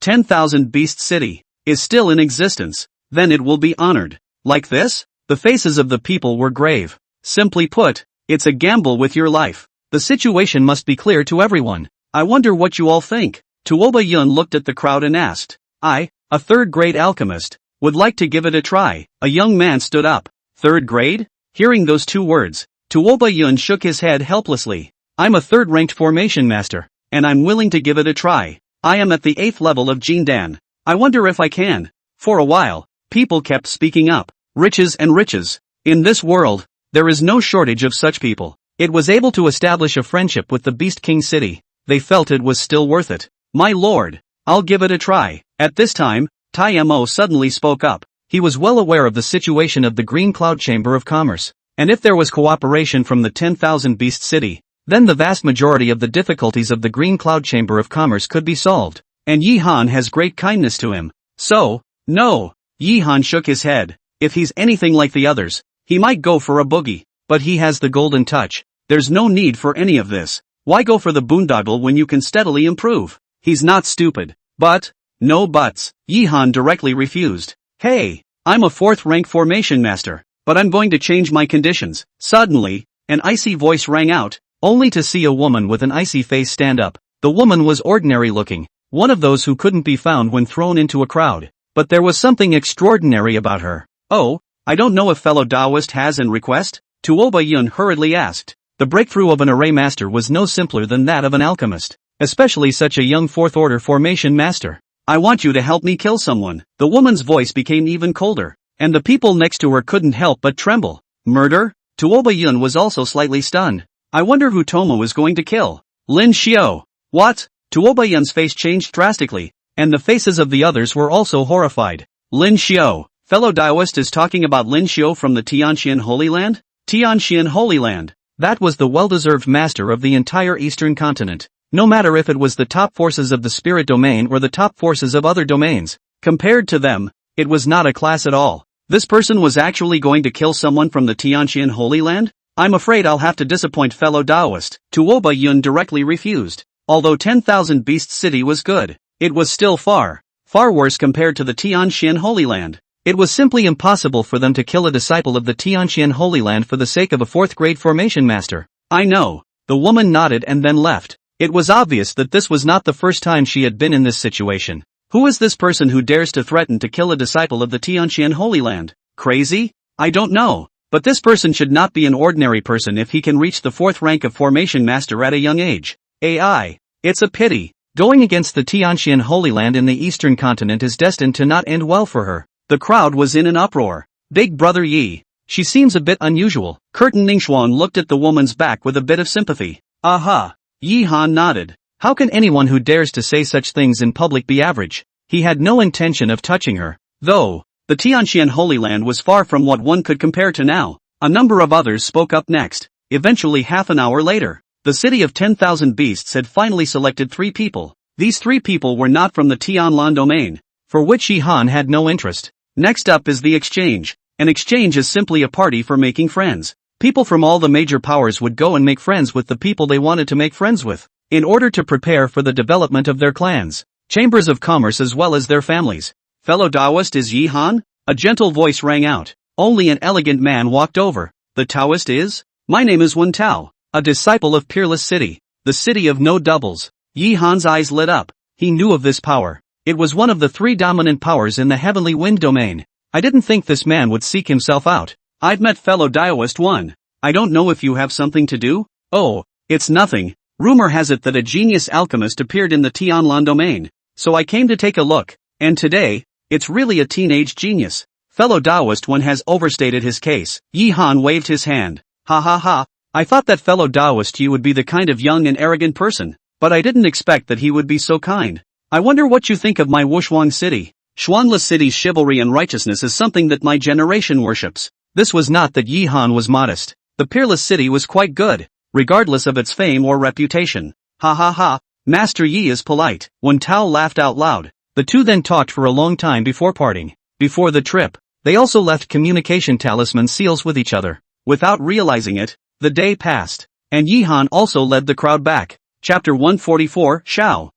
[SPEAKER 1] 10,000 Beast City, is still in existence, then it will be honored. Like this? The faces of the people were grave. Simply put, it's a gamble with your life. The situation must be clear to everyone. I wonder what you all think. Tuoba Yun looked at the crowd and asked. I, a third-grade alchemist, would like to give it a try. A young man stood up. Third grade? Hearing those 2 words, Tuoba Yun shook his head helplessly. I'm a third-ranked formation master, and I'm willing to give it a try. I am at the 8th level of Jindan. I wonder if I can. For a while, people kept speaking up. Riches and riches. In this world, there is no shortage of such people. It was able to establish a friendship with the Beast King City. They felt it was still worth it. My lord, I'll give it a try. At this time, Tai Mo suddenly spoke up. He was well aware of the situation of the Green Cloud Chamber of Commerce. And if there was cooperation from the 10,000 Beast City, then the vast majority of the difficulties of the Green Cloud Chamber of Commerce could be solved. And Yihan has great kindness to him. So, no. Yihan shook his head. If he's anything like the others, he might go for a boogie. But he has the golden touch. There's no need for any of this. Why go for the boondoggle when you can steadily improve? He's not stupid. But, no buts. Yihan directly refused. Hey, I'm a 4th-rank formation master, but I'm going to change my conditions. Suddenly, an icy voice rang out. Only to see a woman with an icy face stand up. The woman was ordinary looking, one of those who couldn't be found when thrown into a crowd. But there was something extraordinary about her. Oh, I don't know if fellow daoist has an request? Tuoba Yun hurriedly asked. The breakthrough of an array master was no simpler than that of an alchemist, especially such a young 4th-order formation master. I want you to help me kill someone. The woman's voice became even colder, and the people next to her couldn't help but tremble. Murder? Tuoba Yun was also slightly stunned. I wonder who Tomo is going to kill. Lin Xiao. What? Tuoba Yun's face changed drastically, and the faces of the others were also horrified. Lin Xiao. Fellow daoist is talking about Lin Xiao from the Tianxian Holy Land? Tianxian Holy Land. That was the well-deserved master of the entire eastern continent. no matter if it was the top forces of the spirit domain or the top forces of other domains. Compared to them, it was not a class at all. This person was actually going to kill someone from the Tianqian Holy Land? I'm afraid I'll have to disappoint fellow Daoist. Tuoba Yun directly refused. Although 10,000 Beasts City was good, it was still far worse compared to the Tianqian Holy Land. It was simply impossible for them to kill a disciple of the Tianqian Holy Land for the sake of a 4th grade formation master. I know. The woman nodded and then left. It was obvious that this was not the first time she had been in this situation. Who is this person who dares to threaten to kill a disciple of the Tianqian Holy Land? Crazy? I don't know. But this person should not be an ordinary person if he can reach the 4th rank of formation master at a young age. AI. It's a pity. Going against the Tianqian Holy Land in the eastern continent is destined to not end well for her. The crowd was in an uproar. Big brother Yi. She seems a bit unusual. Curtin Ningxuan looked at the woman's back with a bit of sympathy. Aha. Yi Han nodded. How can anyone who dares to say such things in public be average? He had no intention of touching her. Though, the Tianqian Holy Land was far from what one could compare to now. A number of others spoke up next. Eventually half an hour later, the city of 10,000 beasts had finally selected 3 people. These 3 people were not from the Tianlan domain, for which Yi Han had no interest. Next up is the exchange. An exchange is simply a party for making friends. People from all the major powers would go and make friends with the people they wanted to make friends with, in order to prepare for the development of their clans, chambers of commerce as well as their families. Fellow Taoist is Yi Han? A gentle voice rang out. Only an elegant man walked over. The Taoist is? My name is Wen Tao, a disciple of Peerless City, the city of no doubles. Yi Han's eyes lit up. He knew of this power. It was one of the 3 dominant powers in the heavenly wind domain. I didn't think this man would seek himself out. I've met fellow Daoist 1. I don't know if you have something to do? Oh, it's nothing. Rumor has it that a genius alchemist appeared in the Tianlan domain, so I came to take a look, and today, it's really a teenage genius. Fellow Daoist 1 has overstated his case. Yi Han waved his hand. Ha ha ha, I thought that fellow Daoist you would be the kind of young and arrogant person, but I didn't expect that he would be so kind. I wonder what you think of my Wushuang city. Shuangla city's chivalry and righteousness is something that my generation worships. This was not that Yi Han was modest. The Peerless City was quite good, regardless of its fame or reputation. Ha ha ha, Master Yi is polite. Wen Tao laughed out loud. The two then talked for a long time before parting. Before the trip, they also left communication talisman seals with each other. Without realizing it, the day passed, and Yi Han also led the crowd back. Chapter 144, Xiao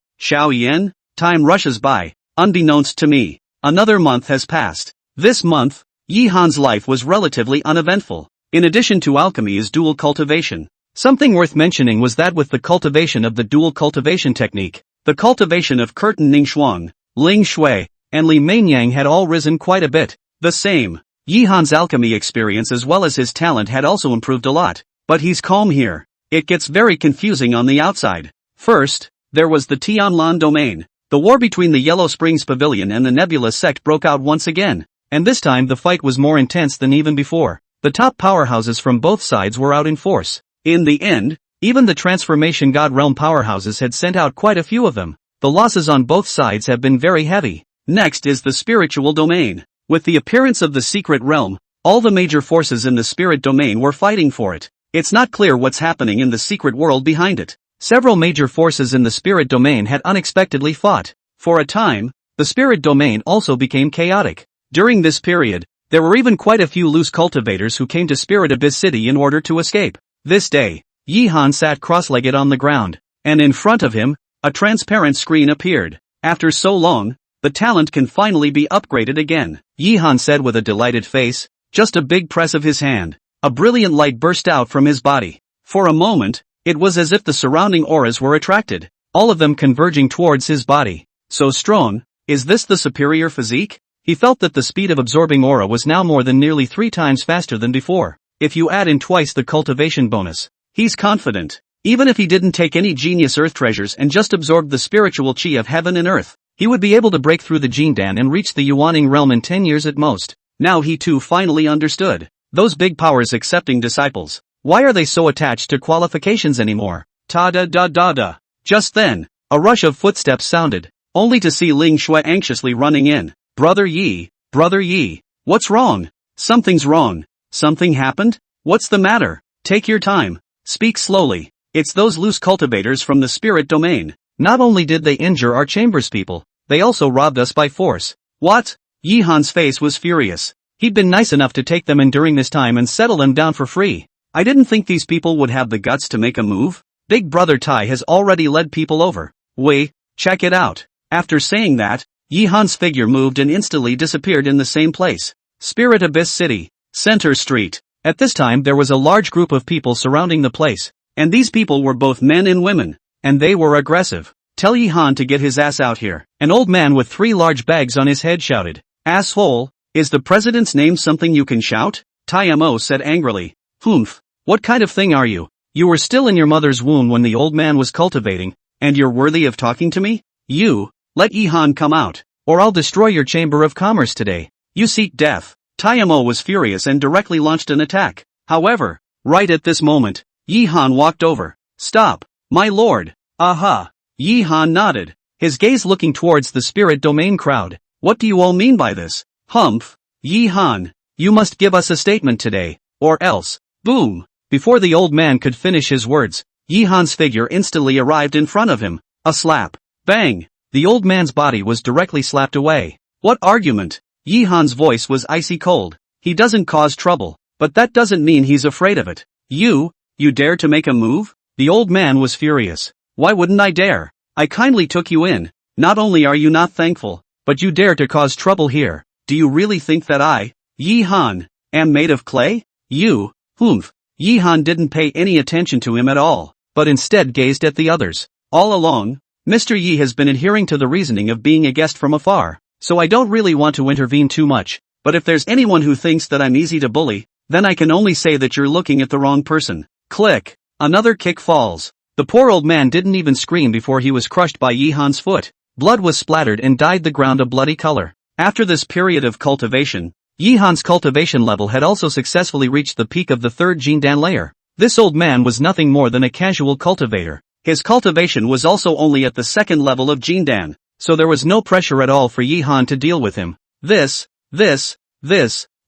[SPEAKER 1] Yen. Time rushes by, unbeknownst to me. Another month has passed. This month, Yi Han's life was relatively uneventful. In addition to alchemy's dual cultivation, something worth mentioning was that with the cultivation of the dual cultivation technique, the cultivation of Curtin Ningxuang, Ling Shui, and Li Meinyang had all risen quite a bit. The same. Yi Han's alchemy experience as well as his talent had also improved a lot. But he's calm here. It gets very confusing on the outside. First, there was the Tianlan domain. The war between the Yellow Springs Pavilion and the Nebula sect broke out once again, and this time the fight was more intense than even before. The top powerhouses from both sides were out in force. In the end, even the Transformation God Realm powerhouses had sent out quite a few of them. The losses on both sides have been very heavy. Next is the spiritual domain. With the appearance of the secret realm, all the major forces in the spirit domain were fighting for it. It's not clear what's happening in the secret world behind it. Several major forces in the spirit domain had unexpectedly fought. For a time, the spirit domain also became chaotic. During this period, there were even quite a few loose cultivators who came to Spirit Abyss City in order to escape. This day, Yi Han sat cross-legged on the ground, and in front of him, a transparent screen appeared. After so long, the talent can finally be upgraded again, Yi Han said with a delighted face. Just a big press of his hand. A brilliant light burst out from his body. For a moment, it was as if the surrounding auras were attracted, all of them converging towards his body. So strong, is this the superior physique? He felt that the speed of absorbing aura was now more than nearly 3 times faster than before. If you add in twice the cultivation bonus, he's confident. Even if he didn't take any genius earth treasures and just absorbed the spiritual chi of heaven and earth, he would be able to break through the Jindan and reach the Yuaning realm in 10 years at most. Now he too finally understood. Those big powers accepting disciples. Why are they so attached to qualifications anymore? Ta-da-da-da-da. Just then, a rush of footsteps sounded, only to see Ling Shui anxiously running in. Brother Yi, what's wrong? Something's wrong. Something happened? What's the matter? Take your time. Speak slowly. It's those loose cultivators from the spirit domain. Not only did they injure our chamber's people, they also robbed us by force. What? Yi Han's face was furious. He'd been nice enough to take them in during this time and settle them down for free. I didn't think these people would have the guts to make a move. Big Brother Tai has already led people over. Wait, check it out. After saying that, Yi Han's figure moved and instantly disappeared in the same place. Spirit Abyss City, Center Street. At this time there was a large group of people surrounding the place, and these people were both men and women, and they were aggressive. Tell Yi Han to get his ass out here. An old man with 3 large bags on his head shouted. Asshole, is the president's name something you can shout? Tai Mo said angrily. Humph, what kind of thing are you? You were still in your mother's womb when the old man was cultivating, and you're worthy of talking to me? You, let Yi Han come out, or I'll destroy your chamber of commerce today. You seek death. Tai Mo was furious and directly launched an attack. However, right at this moment, Yi Han walked over. Stop, my lord. Aha. Yi Han nodded, his gaze looking towards the spirit domain crowd. What do you all mean by this? Humph. Yi Han, you must give us a statement today, or else. Boom. Before the old man could finish his words, Yi Han's figure instantly arrived in front of him. A slap. Bang. The old man's body was directly slapped away. What argument? Yi Han's voice was icy cold. He doesn't cause trouble, but that doesn't mean he's afraid of it. You dare to make a move? The old man was furious. Why wouldn't I dare? I kindly took you in. Not only are you not thankful, but you dare to cause trouble here. Do you really think that I, Yi Han, am made of clay? You, humph. Yi Han didn't pay any attention to him at all, but instead gazed at the others. All along, Mr. Yi has been adhering to the reasoning of being a guest from afar, so I don't really want to intervene too much, but if there's anyone who thinks that I'm easy to bully, then I can only say that you're looking at the wrong person. Click. Another kick falls. The poor old man didn't even scream before he was crushed by Yi Han's foot. Blood was splattered and dyed the ground a bloody color. After this period of cultivation, Yi Han's cultivation level had also successfully reached the peak of the 3rd Jindan layer. This old man was nothing more than a casual cultivator. His cultivation was also only at the 2nd level of Jindan, so there was no pressure at all for Yi Han to deal with him.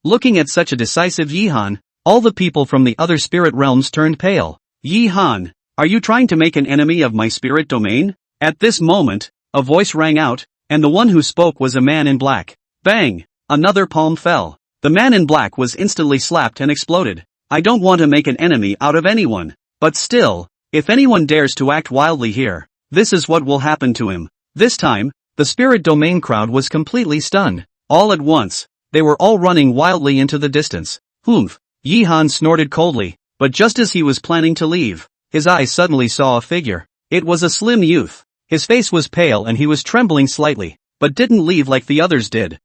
[SPEAKER 1] Looking at such a decisive Yi Han, all the people from the other spirit realms turned pale. Yi Han, are you trying to make an enemy of my spirit domain? At this moment, a voice rang out, and the one who spoke was a man in black. Bang! Another palm fell. The man in black was instantly slapped and exploded. I don't want to make an enemy out of anyone, but still, if anyone dares to act wildly here, this is what will happen to him. This time, the spirit domain crowd was completely stunned. All at once, they were all running wildly into the distance. Humph! Yi Han snorted coldly, but just as he was planning to leave, his eyes suddenly saw a figure. It was a slim youth. His face was pale and he was trembling slightly, but didn't leave like the others did.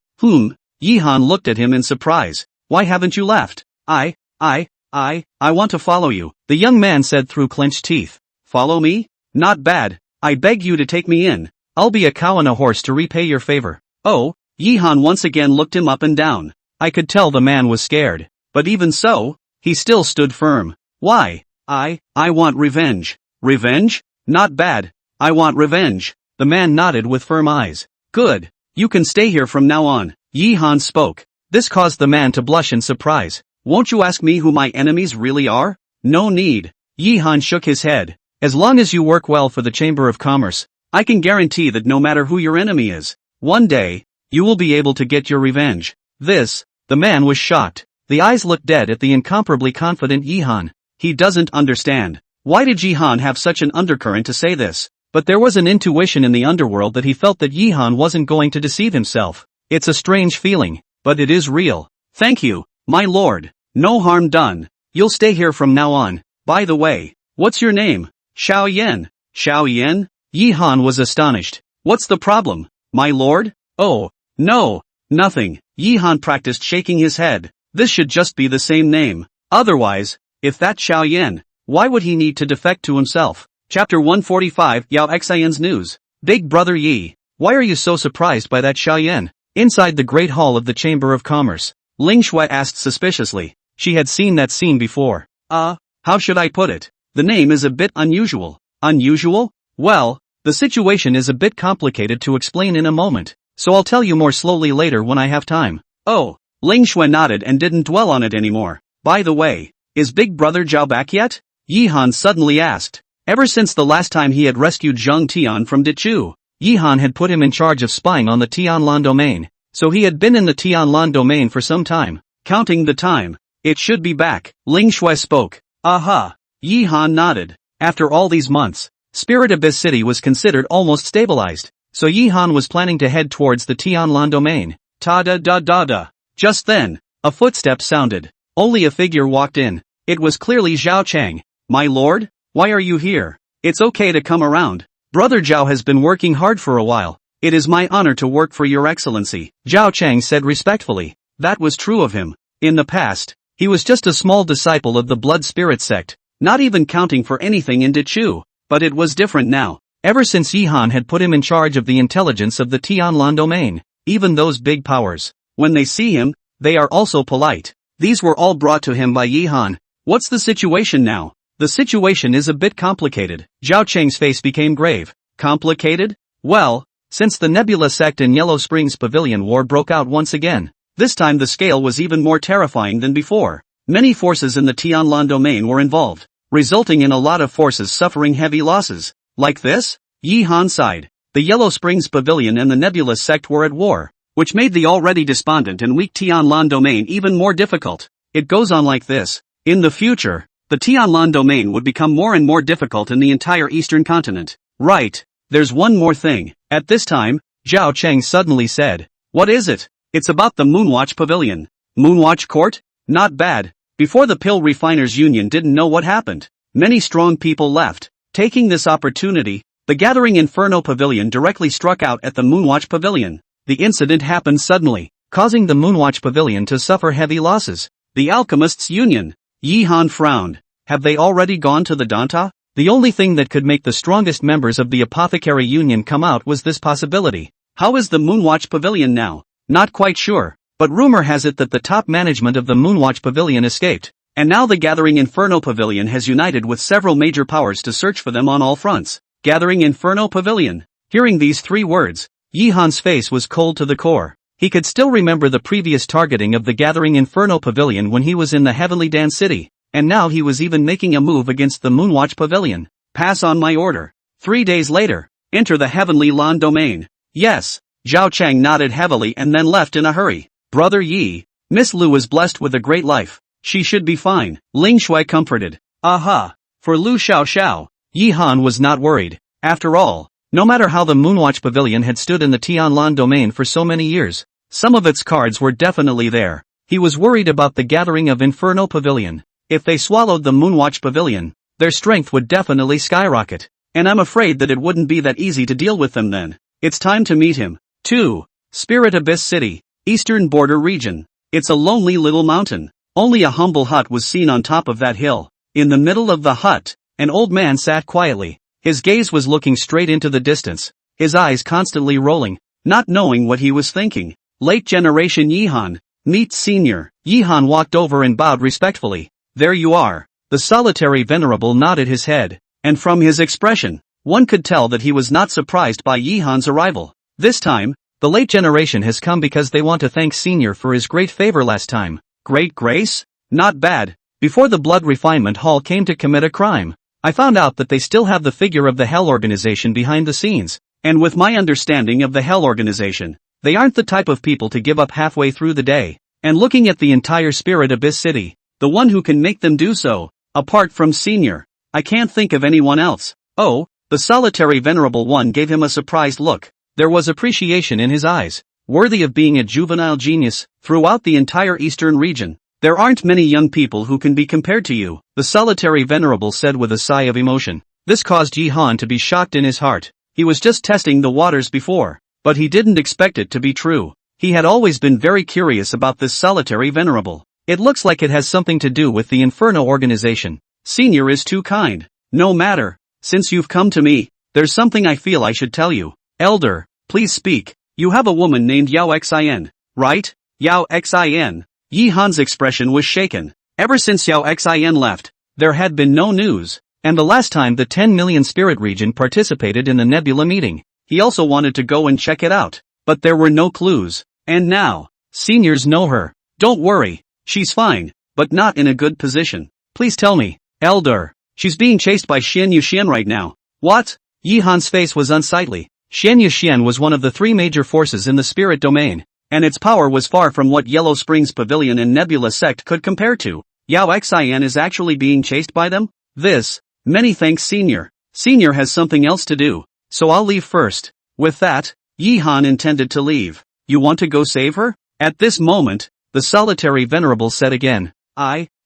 [SPEAKER 1] Yi Han looked at him in surprise. Why haven't you left? I want to follow you, the young man said through clenched teeth. Follow me? Not bad. I beg you to take me in. I'll be a cow and a horse to repay your favor. Oh, Yi Han once again looked him up and down. I could tell the man was scared, but even so, he still stood firm. Why? I want revenge. Revenge? Not bad. I want revenge. The man nodded with firm eyes. Good. You can stay here from now on. Yi Han spoke. This caused the man to blush in surprise. Won't you ask me who my enemies really are? No need. Yi Han shook his head. As long as you work well for the Chamber of Commerce, I can guarantee that no matter who your enemy is, one day, you will be able to get your revenge. The man was shocked. The eyes looked dead at the incomparably confident Yi Han. He doesn't understand. Why did Yi Han have such an undercurrent to say this? But there was an intuition in the underworld that he felt that Yi Han wasn't going to deceive himself. It's a strange feeling, but it is real. Thank you, my lord. No harm done. You'll stay here from now on. By the way, what's your name? Xiao Yan. Xiao Yan? Yi Han was astonished. What's the problem, my lord? Oh, no, nothing. Yi Han practiced shaking his head. This should just be the same name. Otherwise, if that's Xiao Yan, why would he need to defect to himself? Chapter 145 Yao Xian's news. Big Brother Yi, why are you so surprised by that Xiao Yan? Inside the Great Hall of the Chamber of Commerce, Ling Shui asked suspiciously. She had seen that scene before. How should I put it? The name is a bit unusual. Unusual? Well, the situation is a bit complicated to explain in a moment, so I'll tell you more slowly later when I have time. Oh, Ling Shui nodded and didn't dwell on it anymore. By the way, is Big Brother Zhao back yet? Yi Han suddenly asked. Ever since the last time he had rescued Zhang Tian from Dichu, Yihan had put him in charge of spying on the Tianlan domain, so he had been in the Tianlan domain for some time. Counting the time, it should be back. Ling Shui spoke. Aha! Yihan nodded. After all these months, Spirit Abyss City was considered almost stabilized, so Yihan was planning to head towards the Tianlan domain. Ta-da-da-da-da. Just then, a footstep sounded. Only a figure walked in. It was clearly Zhao Chang. My lord? Why are you here? It's okay to come around. Brother Zhao has been working hard for a while. It is my honor to work for your excellency, Zhao Chang said respectfully. That was true of him. In the past, he was just a small disciple of the Blood Spirit sect, not even counting for anything in Dichu. But it was different now. Ever since Yihan had put him in charge of the intelligence of the Tianlan domain, even those big powers, when they see him, they are also polite. These were all brought to him by Yihan. What's the situation now? The situation is a bit complicated. Zhao Cheng's face became grave. Complicated? Well, since the Nebula sect and Yellow Springs Pavilion War broke out once again, this time the scale was even more terrifying than before. Many forces in the Tianlan domain were involved, resulting in a lot of forces suffering heavy losses. Like this? Yihan sighed. The Yellow Springs Pavilion and the Nebula sect were at war, which made the already despondent and weak Tianlan domain even more difficult. It goes on like this. In the future, the Tianlan domain would become more and more difficult in the entire eastern continent. Right. There's one more thing. At this time, Zhao Cheng suddenly said. What is it? It's about the Moonwatch Pavilion. Moonwatch Court? Not bad. Before the Pill Refiners Union didn't know what happened, many strong people left. Taking this opportunity, the Gathering Inferno Pavilion directly struck out at the Moonwatch Pavilion. The incident happened suddenly, causing the Moonwatch Pavilion to suffer heavy losses. The Alchemists Union. Yihan frowned. Have they already gone to the Danta? The only thing that could make the strongest members of the Apothecary Union come out was this possibility. How is the Moonwatch Pavilion now? Not quite sure, but rumor has it that the top management of the Moonwatch Pavilion escaped, and now the Gathering Inferno Pavilion has united with several major powers to search for them on all fronts. Gathering Inferno Pavilion. Hearing these three words, Yihan's face was cold to the core. He could still remember the previous targeting of the Gathering Inferno Pavilion when he was in the Heavenly Dance City, and now he was even making a move against the Moonwatch Pavilion. Pass on my order. 3 days later, enter the Heavenly Lan domain. Yes. Zhao Cheng nodded heavily and then left in a hurry. Brother Yi, Miss Lu is blessed with a great life. She should be fine. Ling Shui comforted. Aha. For Lu Xiao, Yihan was not worried. After all, no matter how the Moonwatch Pavilion had stood in the Tianlan domain for so many years, some of its cards were definitely there. He was worried about the Gathering of Inferno Pavilion. If they swallowed the Moonwatch Pavilion, their strength would definitely skyrocket. And I'm afraid that it wouldn't be that easy to deal with them then. It's time to meet him. 2. Spirit Abyss City, Eastern Border Region. It's a lonely little mountain. Only a humble hut was seen on top of that hill. In the middle of the hut, an old man sat quietly. His gaze was looking straight into the distance, his eyes constantly rolling, not knowing what he was thinking. Late generation Yihan, meet senior. Yihan walked over and bowed respectfully. There you are. The solitary venerable nodded his head, and from his expression, one could tell that he was not surprised by Yihan's arrival. This time, the late generation has come because they want to thank senior for his great favor last time. Great grace? Not bad. Before the Blood Refinement Hall came to commit a crime, I found out that they still have the figure of the Hell Organization behind the scenes, and with my understanding of the Hell Organization, they aren't the type of people to give up halfway through the day. And looking at the entire Spirit Abyss City, the one who can make them do so, apart from senior, I can't think of anyone else. Oh, the solitary venerable one gave him a surprised look. There was appreciation in his eyes, worthy of being a juvenile genius. Throughout the entire eastern region, there aren't many young people who can be compared to you, the solitary venerable said with a sigh of emotion. This caused Yihan to be shocked in his heart. He was just testing the waters before, but he didn't expect it to be true. He had always been very curious about this solitary venerable. It looks like it has something to do with the Inferno organization. Senior is too kind. No matter, since you've come to me, there's something I feel I should tell you. Elder, please speak. You have a woman named Yao Xin, right? Yao Xin. Yihan's expression was shaken. Ever since Yao Xin left, there had been no news, and the last time the 10 million spirit region participated in the Nebula meeting, he also wanted to go and check it out, but there were no clues. And now, seniors know her. Don't worry, she's fine, but not in a good position. Please tell me, Elder. She's being chased by Xian Yuxian right now. What? Yi Han's face was unsightly. Xian Yuxian was one of the three major forces in the spirit domain, and its power was far from what Yellow Springs Pavilion and Nebula Sect could compare to. Yao Xian is actually being chased by them? This. Many thanks Senior. Senior has something else to do, so I'll leave first. With that, Yi Han intended to leave. You want to go save her? At this moment, the solitary venerable said again.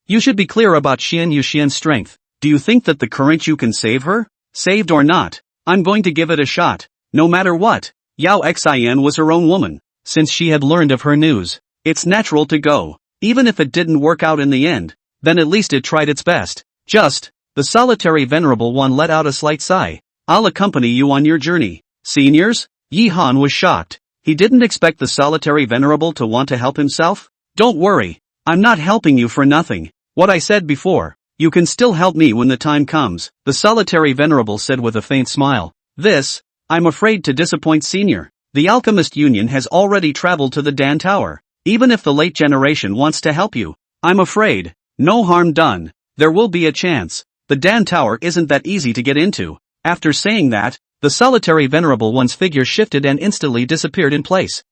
[SPEAKER 1] You should be clear about Xian Yuxian's strength. Do you think that the current you can save her? Saved or not, I'm going to give it a shot. No matter what. Yao Xian was her own woman. Since she had learned of her news, it's natural to go. Even if it didn't work out in the end, then at least it tried its best. The solitary venerable one let out a slight sigh. I'll accompany you on your journey. Seniors? Yi Han was shocked. He didn't expect the solitary venerable to want to help himself. Don't worry. I'm not helping you for nothing. What I said before, you can still help me when the time comes, the solitary venerable said with a faint smile. I'm afraid to disappoint Senior. The Alchemist Union has already traveled to the Dan Tower. Even if the late generation wants to help you, I'm afraid, no harm done. There will be a chance. The Dan Tower isn't that easy to get into. After saying that, the solitary venerable one's figure shifted and instantly disappeared in place.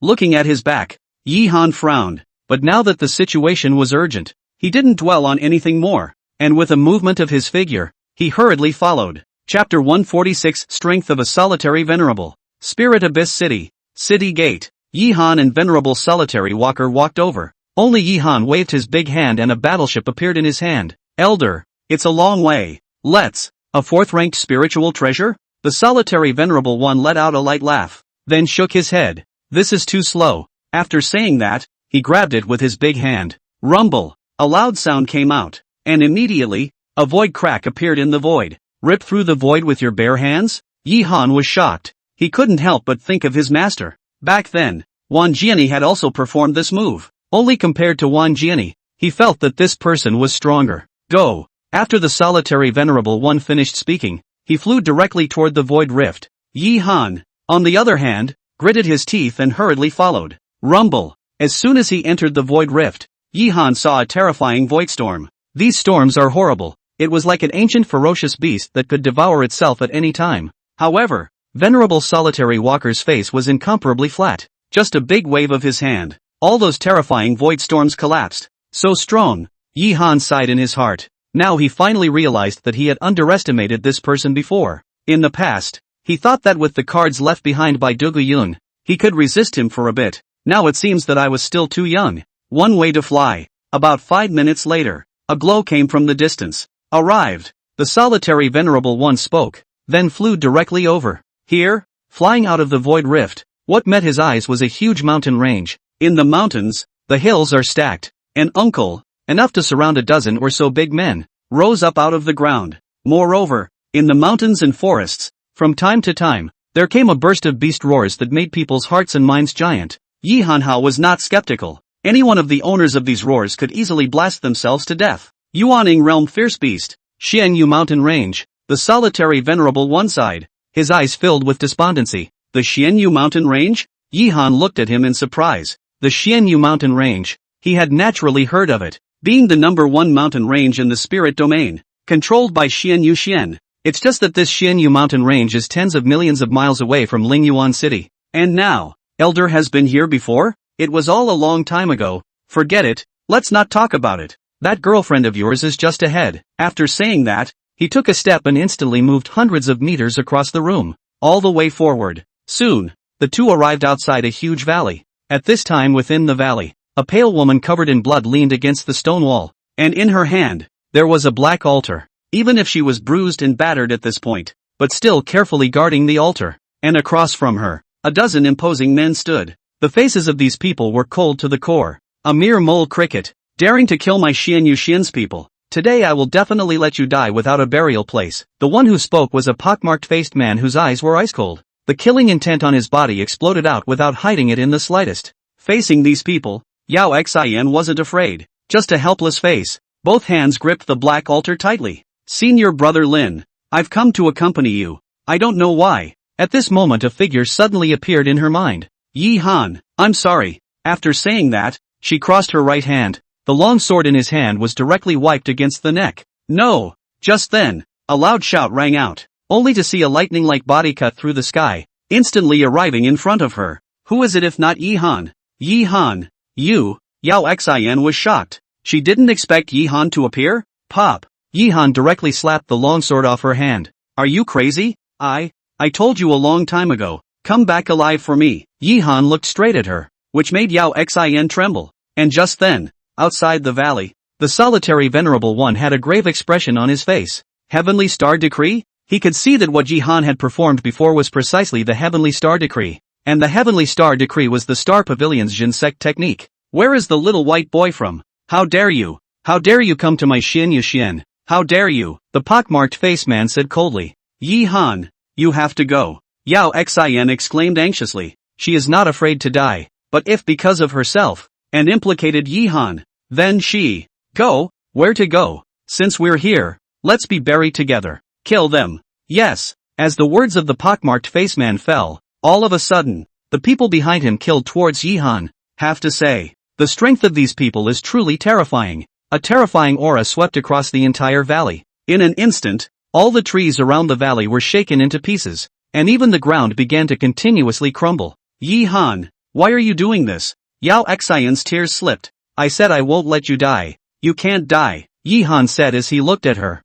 [SPEAKER 1] Looking at his back, Yi Han frowned, but now that the situation was urgent, he didn't dwell on anything more, and with a movement of his figure, he hurriedly followed. Chapter 146 Strength of a Solitary Venerable. Spirit Abyss City. City Gate. Yi Han and Venerable Solitary Walker walked over. Only Yi Han waved his big hand and a battleship appeared in his hand. Elder, it's a long way. A fourth-ranked spiritual treasure? The solitary venerable one let out a light laugh, then shook his head. This is too slow. After saying that, he grabbed it with his big hand. Rumble. A loud sound came out, and immediately, a void crack appeared in the void. Rip through the void with your bare hands? Yi Han was shocked. He couldn't help but think of his master. Back then, Wan Jiani had also performed this move. Only compared to Wan Jiani, he felt that this person was stronger. Go. After the solitary venerable one finished speaking, he flew directly toward the void rift. Yi Han, on the other hand, gritted his teeth and hurriedly followed. Rumble. As soon as he entered the void rift, Yi Han saw a terrifying void storm. These storms are horrible. It was like an ancient ferocious beast that could devour itself at any time. However, Venerable Solitary Walker's face was incomparably flat. Just a big wave of his hand. All those terrifying void storms collapsed. So strong. Yi Han sighed in his heart. Now he finally realized that he had underestimated this person before. In the past, he thought that with the cards left behind by Dugu Yun, he could resist him for a bit. Now it seems that I was still too young. One way to fly. About 5 minutes later, a glow came from the distance. Arrived. The solitary venerable one spoke, then flew directly over. Here, flying out of the void rift, what met his eyes was a huge mountain range. In the mountains, the hills are stacked. An uncle, enough to surround a dozen or so big men, rose up out of the ground. Moreover, in the mountains and forests, from time to time, there came a burst of beast roars that made people's hearts and minds giant. Yi Hanhao was not skeptical. Any one of the owners of these roars could easily blast themselves to death. Yuaning Realm Fierce Beast. Xianyu Mountain Range. The solitary venerable one sighed, his eyes filled with despondency. The Xianyu Mountain Range? Yi Han looked at him in surprise. The Xianyu Mountain Range. He had naturally heard of it, being the #1 mountain range in the spirit domain, controlled by Xian Yuxian. It's just that this Xianyu Mountain Range is tens of millions of miles away from Lingyuan City. And now, Elder has been here before? It was all a long time ago. Forget it, let's not talk about it. That girlfriend of yours is just ahead. After saying that, he took a step and instantly moved hundreds of meters across the room, all the way forward. Soon, the two arrived outside a huge valley. At this time within the valley, a pale woman covered in blood leaned against the stone wall, and in her hand, there was a black altar. Even if she was bruised and battered at this point, but still carefully guarding the altar, and across from her, a dozen imposing men stood. The faces of these people were cold to the core. A mere mole cricket, daring to kill my Xian Yuxian's people. Today I will definitely let you die without a burial place. The one who spoke was a pockmarked-faced man whose eyes were ice cold. The killing intent on his body exploded out without hiding it in the slightest. Facing these people, Yao Xian wasn't afraid, just a helpless face. Both hands gripped the black altar tightly. Senior Brother Lin, I've come to accompany you. I don't know why. At this moment a figure suddenly appeared in her mind. Yi Han, I'm sorry. After saying that, she crossed her right hand. The long sword in his hand was directly wiped against the neck. No, Just then, a loud shout rang out, only to see a lightning-like body cut through the sky, instantly arriving in front of her. Who is it if not Yi Han? Yi Han, you? Yao Xian was shocked. She didn't expect Yi Han to appear? Pop! Yi Han directly slapped the longsword off her hand. Are you crazy? I told you a long time ago. Come back alive for me. Yi Han looked straight at her, which made Yao Xian tremble. And just then, outside the valley, the solitary Venerable One had a grave expression on his face. Heavenly Star Decree? He could see that what Yi Han had performed before was precisely the Heavenly Star Decree. And the Heavenly Star Decree was the Star Pavilion's Jinsek technique. Where is the little white boy from? How dare you? How dare you come to my Xian Yuxian? How dare you? The pockmarked face man said coldly. Yi Han, you have to go. Yao Xian exclaimed anxiously. She is not afraid to die, but if because of herself, and implicated Yi Han, then she. Go? Where to go? Since we're here, let's be buried together. Kill them. Yes. As the words of the pockmarked face man fell, all of a sudden, the people behind him killed towards Yi Han. Have to say, the strength of these people is truly terrifying. A terrifying aura swept across the entire valley. In an instant, all the trees around the valley were shaken into pieces, and even the ground began to continuously crumble. Yi Han, why are you doing this? Yao Xian's tears slipped. I said I won't let you die. You can't die, Yi Han said as he looked at her.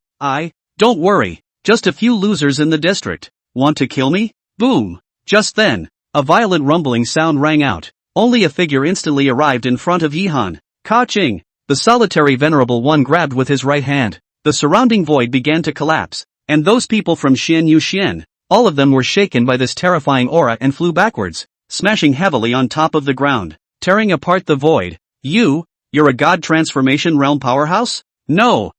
[SPEAKER 1] Don't worry, just a few losers in the district. Want to kill me? Boom! Just then, a violent rumbling sound rang out. Only a figure instantly arrived in front of Yi Han. Ka-ching! The solitary Venerable One grabbed with his right hand. The surrounding void began to collapse, and those people from Xian Yuxian, all of them were shaken by this terrifying aura and flew backwards, smashing heavily on top of the ground, tearing apart the void. You're a god transformation realm powerhouse? No,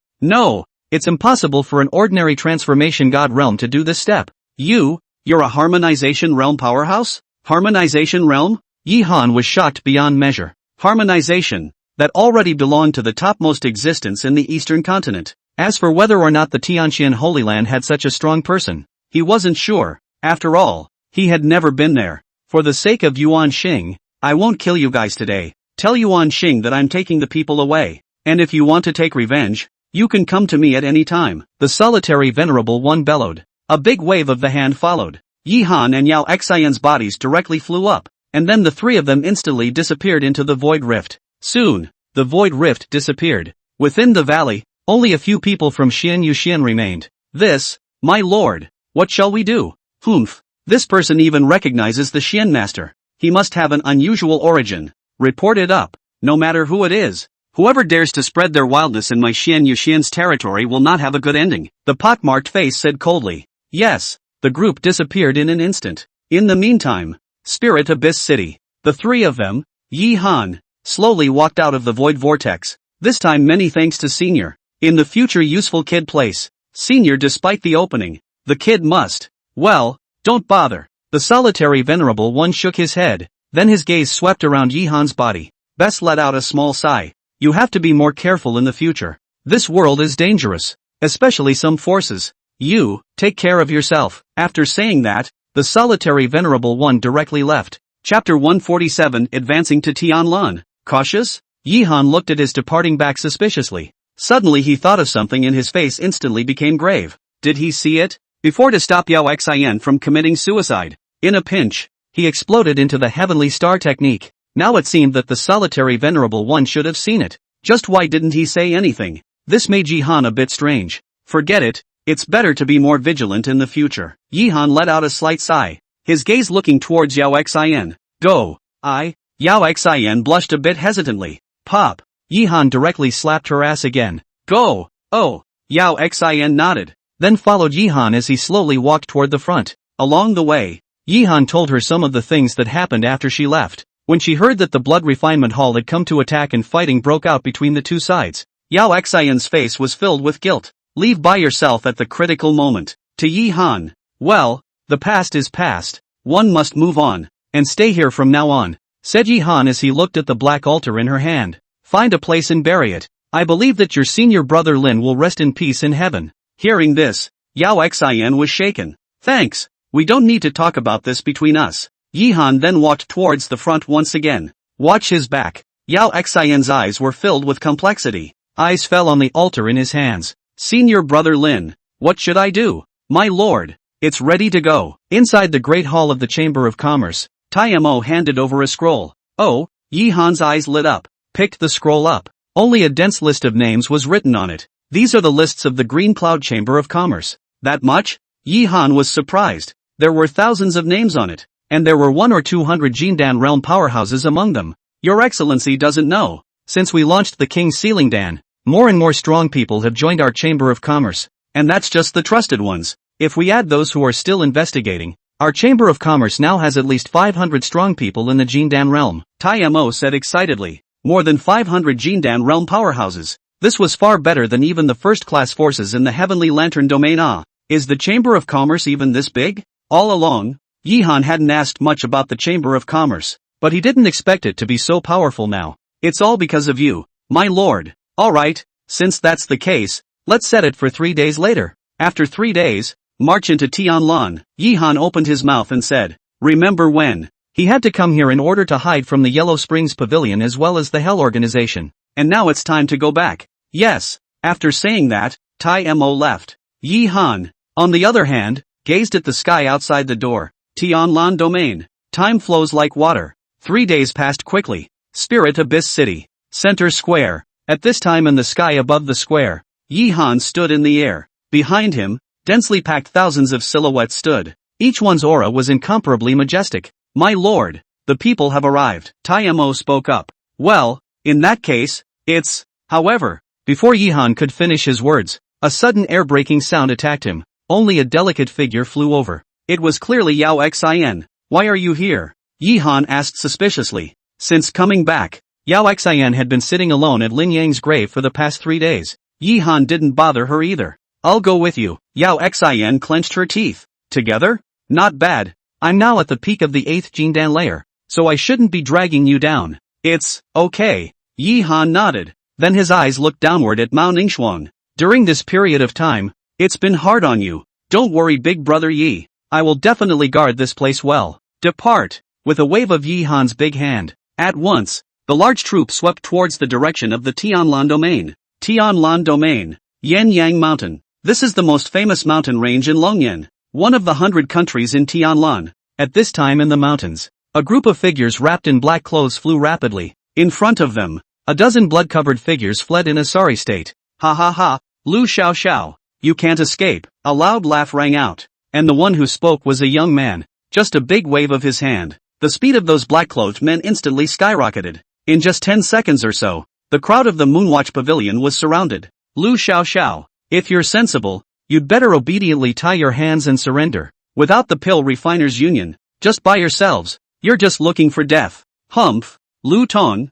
[SPEAKER 1] it's impossible for an ordinary transformation god realm to do this step. You're a harmonization realm powerhouse? Harmonization realm? Yi Han was shocked beyond measure. Harmonization, that already belonged to the topmost existence in the eastern continent. As for whether or not the Tianqian Holy Land had such a strong person, he wasn't sure. After all, he had never been there. For the sake of Yuan Xing, I won't kill you guys today. Tell Yuan Xing that I'm taking the people away. And if you want to take revenge, you can come to me at any time. The solitary Venerable One bellowed. A big wave of the hand followed. Yi Han and Yao Xian's bodies directly flew up, and then the three of them instantly disappeared into the void rift. Soon, the void rift disappeared. Within the valley, only a few people from Xian Yuxian remained. This, my lord, what shall we do? Humph, this person even recognizes the Xian master. He must have an unusual origin. Report it up, no matter who it is. Whoever dares to spread their wildness in my Xian Yuxian's territory will not have a good ending. The pockmarked face said coldly. Yes, the group disappeared in an instant. In the meantime, Spirit Abyss City. The three of them, Yi Han, slowly walked out of the void vortex. This time many thanks to Senior. In the future useful kid place. Senior despite the opening. The kid must. Well, don't bother. The solitary Venerable One shook his head. Then his gaze swept around Yi Han's body. Bess let out a small sigh. You have to be more careful in the future. This world is dangerous. Especially some forces. You, take care of yourself. After saying that, the solitary Venerable One directly left. Chapter 147 Advancing to Tianlan. Cautious? Yi Han looked at his departing back suspiciously. Suddenly he thought of something and his face instantly became grave. Did he see it? Before to stop Yao Xian from committing suicide. In a pinch, he exploded into the Heavenly Star technique. Now it seemed that the solitary Venerable One should have seen it. Just why didn't he say anything? This made Yi Han a bit strange. Forget it, it's better to be more vigilant in the future. Yi Han let out a slight sigh, his gaze looking towards Yao Xian. Go. Yao Xian blushed a bit hesitantly. Pop. Yi Han directly slapped her ass again. Go. Oh. Yao Xian nodded, then followed Yi Han as he slowly walked toward the front. Along the way, Yi Han told her some of the things that happened after she left. When she heard that the Blood Refinement Hall had come to attack and fighting broke out between the two sides, Yao Xian's face was filled with guilt. Leave by yourself at the critical moment. To Yi Han, well, the past is past. One must move on, and stay here from now on, said Yi Han as he looked at the black altar in her hand. Find a place and bury it. I believe that your senior brother Lin will rest in peace in heaven. Hearing this, Yao Xian was shaken. Thanks, we don't need to talk about this between us. Yi Han then walked towards the front once again. Watch his back. Yao Xian's eyes were filled with complexity. Eyes fell on the altar in his hands. Senior Brother Lin, what should I do? My lord, it's ready to go. Inside the great hall of the Chamber of Commerce, Tai Mo handed over a scroll. Oh, Yi Han's eyes lit up, picked the scroll up. Only a dense list of names was written on it. These are the lists of the Green Cloud Chamber of Commerce. That much? Yi Han was surprised. There were thousands of names on it, and there were 100 or 200 Jindan realm powerhouses among them. Your Excellency doesn't know. Since we launched the King's Sealing Dan, more and more strong people have joined our Chamber of Commerce, and that's just the trusted ones. If we add those who are still investigating, our Chamber of Commerce now has at least 500 strong people in the Jindan realm, Tai Mo said excitedly. More than 500 Jindan realm powerhouses. This was far better than even the first-class forces in the Heavenly Lantern domain. Is the Chamber of Commerce even this big? All along, Yi Han hadn't asked much about the Chamber of Commerce, but he didn't expect it to be so powerful now. It's all because of you, my lord. Alright, since that's the case, let's set it for 3 days later. After 3 days, march into Tianlan. Yi Han opened his mouth and said, remember when? He had to come here in order to hide from the Yellow Springs Pavilion as well as the Hell Organization. And now it's time to go back. Yes. After saying that, Tai Mo left. Yi Han, on the other hand, gazed at the sky outside the door. Tianlan Domain. Time flows like water. 3 days passed quickly. Spirit Abyss City. Center Square. At this time in the sky above the square, Yi Han stood in the air. Behind him, densely packed thousands of silhouettes stood. Each one's aura was incomparably majestic. My lord, the people have arrived. Tai Mo spoke up. Well, in that case, it's... However, before Yi Han could finish his words, a sudden air-breaking sound attacked him. Only a delicate figure flew over. It was clearly Yao Xian. Why are you here? Yi Han asked suspiciously. Since coming back, Yao Xian had been sitting alone at Lin Yang's grave for the past 3 days. Yi Han didn't bother her either. I'll go with you. Yao Xian clenched her teeth. Together? Not bad. I'm now at the peak of the 8th Jindan layer, so I shouldn't be dragging you down. It's okay. Yi Han nodded. Then his eyes looked downward at Mao Ningxuan. During this period of time, it's been hard on you. Don't worry, big brother Yi. I will definitely guard this place well. Depart. With a wave of Yi Han's big hand. At once, the large troop swept towards the direction of the Tianlan Domain. Tianlan Domain. Yan Yang Mountain. This is the most famous mountain range in Longyan, one of the 100 countries in Tianlan. At this time in the mountains, a group of figures wrapped in black clothes flew rapidly. In front of them, a dozen blood-covered figures fled in a sorry state. Ha ha ha, Lu Xiao Xiao, you can't escape. A loud laugh rang out, and the one who spoke was a young man. Just a big wave of his hand. The speed of those black-clothed men instantly skyrocketed. In just 10 seconds or so, the crowd of the Moonwatch Pavilion was surrounded. Lu Xiao Xiao, if you're sensible, you'd better obediently tie your hands and surrender. Without the Pill Refiners Union, just by yourselves, you're just looking for death. Humph, Lu Tong,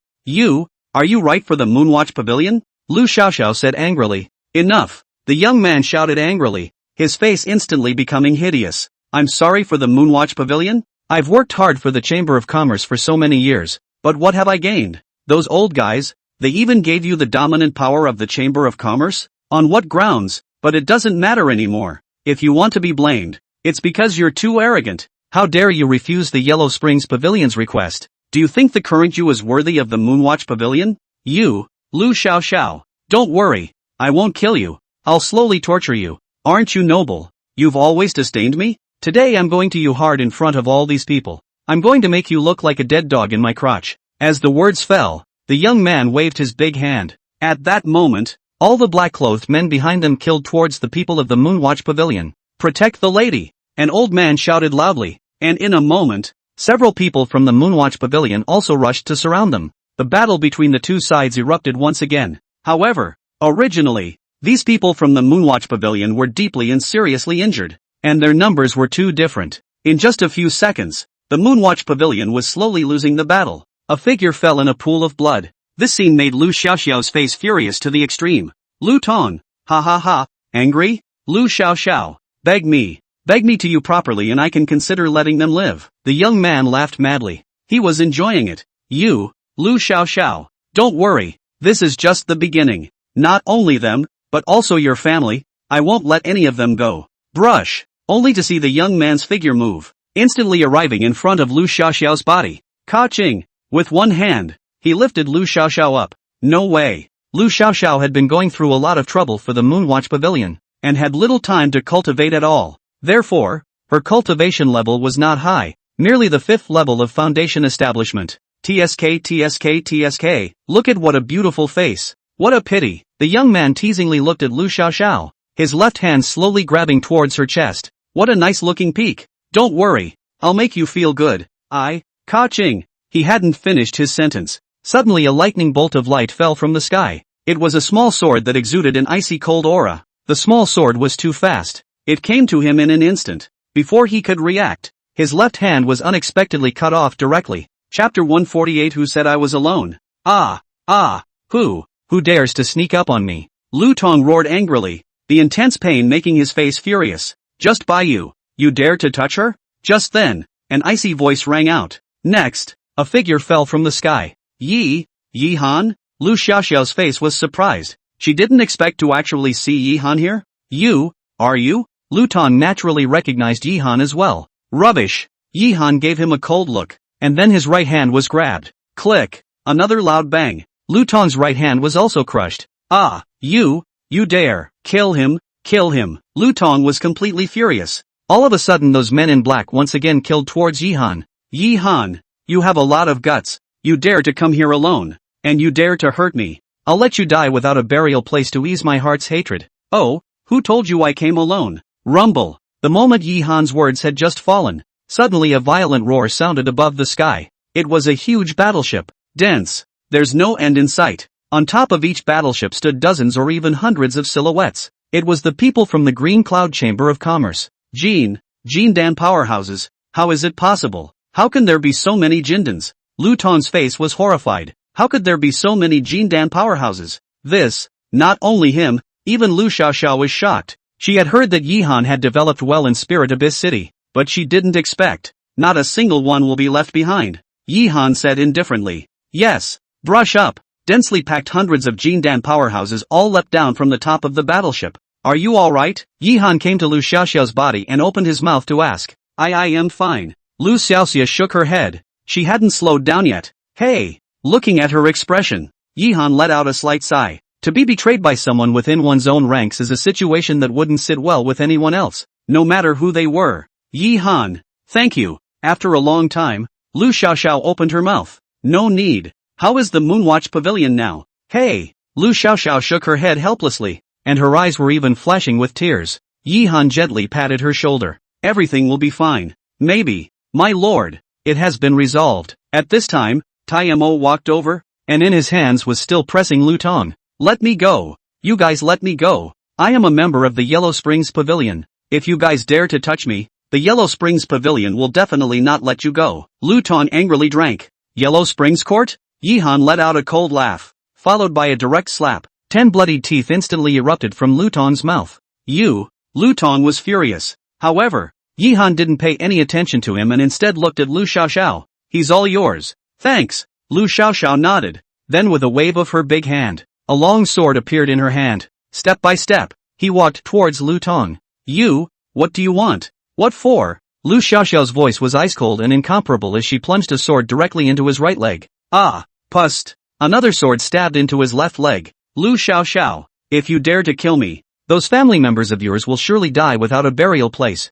[SPEAKER 1] are you right for the Moonwatch Pavilion? Lu Xiaoxiao said angrily. Enough, the young man shouted angrily, his face instantly becoming hideous. I'm sorry for the Moonwatch Pavilion? I've worked hard for the Chamber of Commerce for so many years, but what have I gained? Those old guys, they even gave you the dominant power of the Chamber of Commerce? On what grounds? But it doesn't matter anymore. If you want to be blamed, it's because you're too arrogant. How dare you refuse the Yellow Springs Pavilion's request? Do you think the current you is worthy of the Moonwatch Pavilion? You, Lu Xiaoxiao. Don't worry, I won't kill you. I'll slowly torture you. Aren't you noble? You've always disdained me? Today I'm going to you hard in front of all these people. I'm going to make you look like a dead dog in my crotch. As the words fell, the young man waved his big hand. At that moment, all the black-clothed men behind them killed towards the people of the Moonwatch Pavilion. Protect the lady! An old man shouted loudly, and in a moment, several people from the Moonwatch Pavilion also rushed to surround them. The battle between the two sides erupted once again. However, originally, these people from the Moonwatch Pavilion were deeply and seriously injured, and their numbers were too different. In just a few seconds, the Moonwatch Pavilion was slowly losing the battle. A figure fell in a pool of blood. This scene made Lu Xiaoxiao's face furious to the extreme. Lu Tong, ha ha ha, angry? Lu Xiaoxiao, beg me to you properly and I can consider letting them live. The young man laughed madly. He was enjoying it. You, Lu Xiaoxiao, don't worry, this is just the beginning. Not only them, but also your family, I won't let any of them go. Brush, only to see the young man's figure move, instantly arriving in front of Lu Xiaoxiao's body. Ka-ching, with one hand, he lifted Lu Xiaoxiao up. No way. Lu Xiaoxiao had been going through a lot of trouble for the Moonwatch Pavilion, and had little time to cultivate at all. Therefore, her cultivation level was not high, merely the 5th level of foundation establishment. TSK, look at what a beautiful face. What a pity. The young man teasingly looked at Lu Xiaoxiao, his left hand slowly grabbing towards her chest. What a nice looking peak. Don't worry, I'll make you feel good. Ka-ching. He hadn't finished his sentence. Suddenly a lightning bolt of light fell from the sky. It was a small sword that exuded an icy cold aura. The small sword was too fast. It came to him in an instant. Before he could react, his left hand was unexpectedly cut off directly. Chapter 148. Who said I was alone? Who dares to sneak up on me? Lu Tong roared angrily, the intense pain making his face furious. Just by you. You dare to touch her? Just then, an icy voice rang out. Next, a figure fell from the sky. Yi Han? Lu Xiaoxiao's face was surprised. She didn't expect to actually see Yi Han here. Are you? Lu Tong naturally recognized Yi Han as well. Rubbish. Yi Han gave him a cold look, and then his right hand was grabbed. Click. Another loud bang. Lu Tong's right hand was also crushed. You dare. Kill him. Lu Tong was completely furious. All of a sudden those men in black once again killed towards Yi Han. Yi Han, you have a lot of guts. You dare to come here alone. And you dare to hurt me. I'll let you die without a burial place to ease my heart's hatred. Oh, who told you I came alone? Rumble. The moment Yi Han's words had just fallen, suddenly a violent roar sounded above the sky. It was a huge battleship. Dense. There's no end in sight. On top of each battleship stood dozens or even hundreds of silhouettes. It was the people from the Green Cloud Chamber of Commerce. Jindan powerhouses. How is it possible? How can there be so many Jindans? Lu Tong's face was horrified. How could there be so many Jindan powerhouses? Not only him, even Lu Xiaoxiao was shocked. She had heard that Yi Han had developed well in Spirit Abyss City, but she didn't expect. Not a single one will be left behind. Yi Han said indifferently. Yes, brush up. Densely packed hundreds of Jindan powerhouses all leapt down from the top of the battleship. Are you alright? Yi Han came to Lu Xiaoxiao's body and opened his mouth to ask. I am fine. Lu Xiaoxia shook her head. She hadn't slowed down yet. Hey! Looking at her expression, Yi Han let out a slight sigh. To be betrayed by someone within one's own ranks is a situation that wouldn't sit well with anyone else, no matter who they were. Yi Han, thank you. After a long time, Lu Xiaoxiao opened her mouth. No need. How is the Moonwatch Pavilion now? Hey! Lu Xiaoxiao shook her head helplessly, and her eyes were even flashing with tears. Yi Han gently patted her shoulder. Everything will be fine. Maybe. My lord. It has been resolved. At this time, Tai Mo walked over, and in his hands was still pressing Lu Tong. Let me go. You guys let me go. I am a member of the Yellow Springs Pavilion. If you guys dare to touch me, the Yellow Springs Pavilion will definitely not let you go. Lu Tong angrily drank. Yellow Springs Court? Yi Han let out a cold laugh, followed by a direct slap. 10 bloodied teeth instantly erupted from Lu Tong's mouth. Lu Tong was furious. However, Yi Han didn't pay any attention to him and instead looked at Lu Xiaoxiao. He's all yours. Thanks. Lu Xiaoxiao nodded. Then with a wave of her big hand, a long sword appeared in her hand. Step by step, he walked towards Lu Tong. What do you want? What for? Lu Xiaoxiao's voice was ice cold and incomparable as she plunged a sword directly into his right leg. Pust. Another sword stabbed into his left leg. Lu Xiaoxiao, if you dare to kill me, those family members of yours will surely die without a burial place.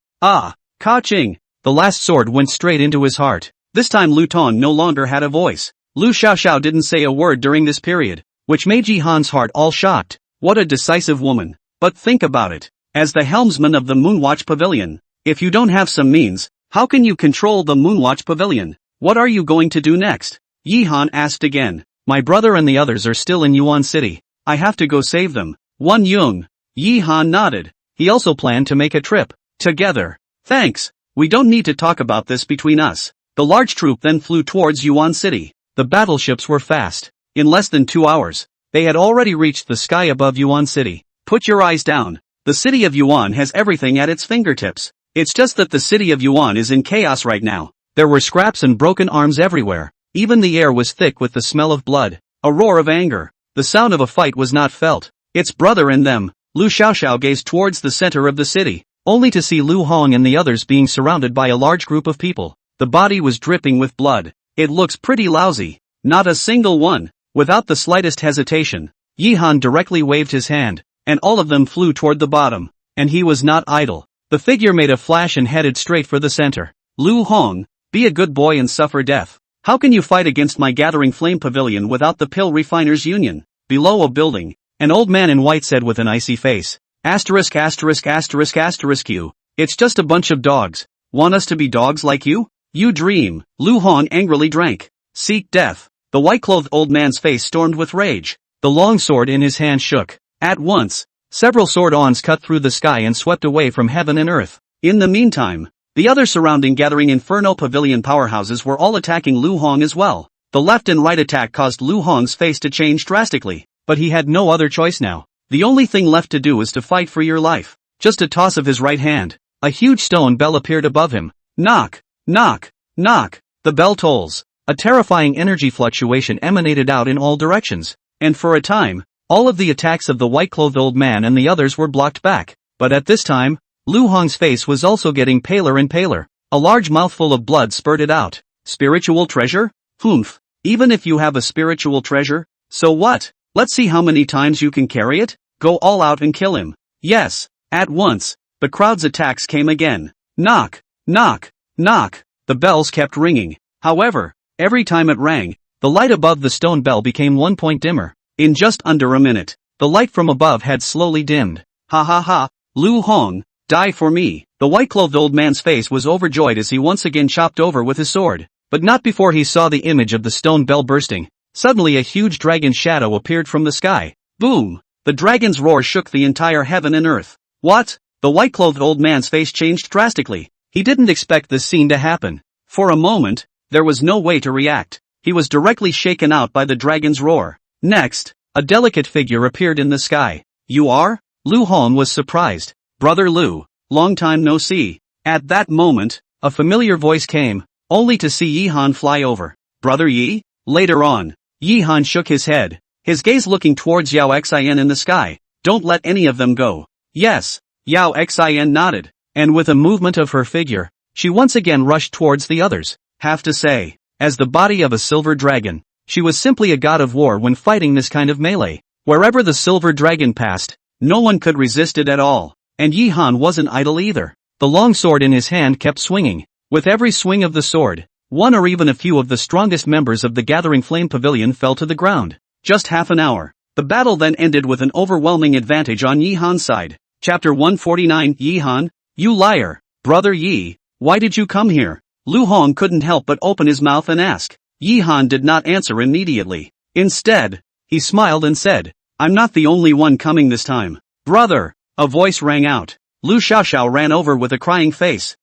[SPEAKER 1] Ka-ching. The last sword went straight into his heart. This time Lu Tong no longer had a voice. Lu Xiaoxiao didn't say a word during this period, which made Yi Han's heart all shocked. What a decisive woman. But think about it. As the helmsman of the Moonwatch Pavilion, if you don't have some means, how can you control the Moonwatch Pavilion? What are you going to do next? Yi Han asked again. My brother and the others are still in Yuan City. I have to go save them. One Yung. Yi Han nodded. He also planned to make a trip. Together. Thanks. We don't need to talk about this between us. The large troop then flew towards Yuan City. The battleships were fast. In less than 2 hours, they had already reached the sky above Yuan City. Put your eyes down. The city of Yuan has everything at its fingertips. It's just that the city of Yuan is in chaos right now. There were scraps and broken arms everywhere. Even the air was thick with the smell of blood. A roar of anger. The sound of a fight was not felt. Its brother and them. Lu Xiaoxiao gazed towards the center of the city, only to see Lu Hong and the others being surrounded by a large group of people. The body was dripping with blood. It looks pretty lousy. Not a single one. Without the slightest hesitation, Yi Han directly waved his hand, and all of them flew toward the bottom. And he was not idle. The figure made a flash and headed straight for the center. Lu Hong, be a good boy and suffer death. How can you fight against my gathering flame pavilion without the Pill Refiners Union? Below a building, an old man in white said with an icy face. Asterisk asterisk asterisk asterisk you. It's just a bunch of dogs. Want us to be dogs like you? You dream. Lu Hong angrily drank. Seek death. The white-clothed old man's face stormed with rage. The long sword in his hand shook. At once, several sword-ons cut through the sky and swept away from heaven and earth. In the meantime, the other surrounding gathering Inferno Pavilion powerhouses were all attacking Lu Hong as well. The left and right attack caused Lu Hong's face to change drastically, but he had no other choice now. The only thing left to do is to fight for your life. Just a toss of his right hand, a huge stone bell appeared above him. Knock, knock, knock. The bell tolls. A terrifying energy fluctuation emanated out in all directions, and for a time, all of the attacks of the white-clothed old man and the others were blocked back. But at this time, Lu Hong's face was also getting paler and paler. A large mouthful of blood spurted out. Spiritual treasure? Humph. Even if you have a spiritual treasure, so what? Let's see how many times you can carry it. Go all out and kill him. Yes. At once, the crowd's attacks came again. Knock, knock, knock. The bells kept ringing. However, every time it rang, the light above the stone bell became 1 point dimmer. In just under a minute, the light from above had slowly dimmed. Ha ha ha. Lu Hong, die for me. The white-clothed old man's face was overjoyed as he once again chopped over with his sword. But not before he saw the image of the stone bell bursting. Suddenly a huge dragon shadow appeared from the sky. Boom! The dragon's roar shook the entire heaven and earth. What? The white-clothed old man's face changed drastically. He didn't expect this scene to happen. For a moment, there was no way to react. He was directly shaken out by the dragon's roar. Next, a delicate figure appeared in the sky. You are? Lu Hong was surprised. Brother Lu, long time no see. At that moment, a familiar voice came, only to see Yi Han fly over. Brother Yi? Later on, Yi Han shook his head, his gaze looking towards Yao Xin in the sky. Don't let any of them go. Yes. Yao Xin nodded, and with a movement of her figure, she once again rushed towards the others. Have to say, as the body of a silver dragon, she was simply a god of war when fighting this kind of melee. Wherever the silver dragon passed, no one could resist it at all. And Yi Han wasn't idle either. The long sword in his hand kept swinging. With every swing of the sword, one or even a few of the strongest members of the Gathering Flame Pavilion fell to the ground. Just half an hour. The battle then ended with an overwhelming advantage on Yi Han's side. Chapter 149. Yi Han, you liar. Brother Yi, why did you come here? Lu Hong couldn't help but open his mouth and ask. Yi Han did not answer immediately. Instead, he smiled and said, I'm not the only one coming this time. Brother, a voice rang out. Lu Xiaoxiao ran over with a crying face.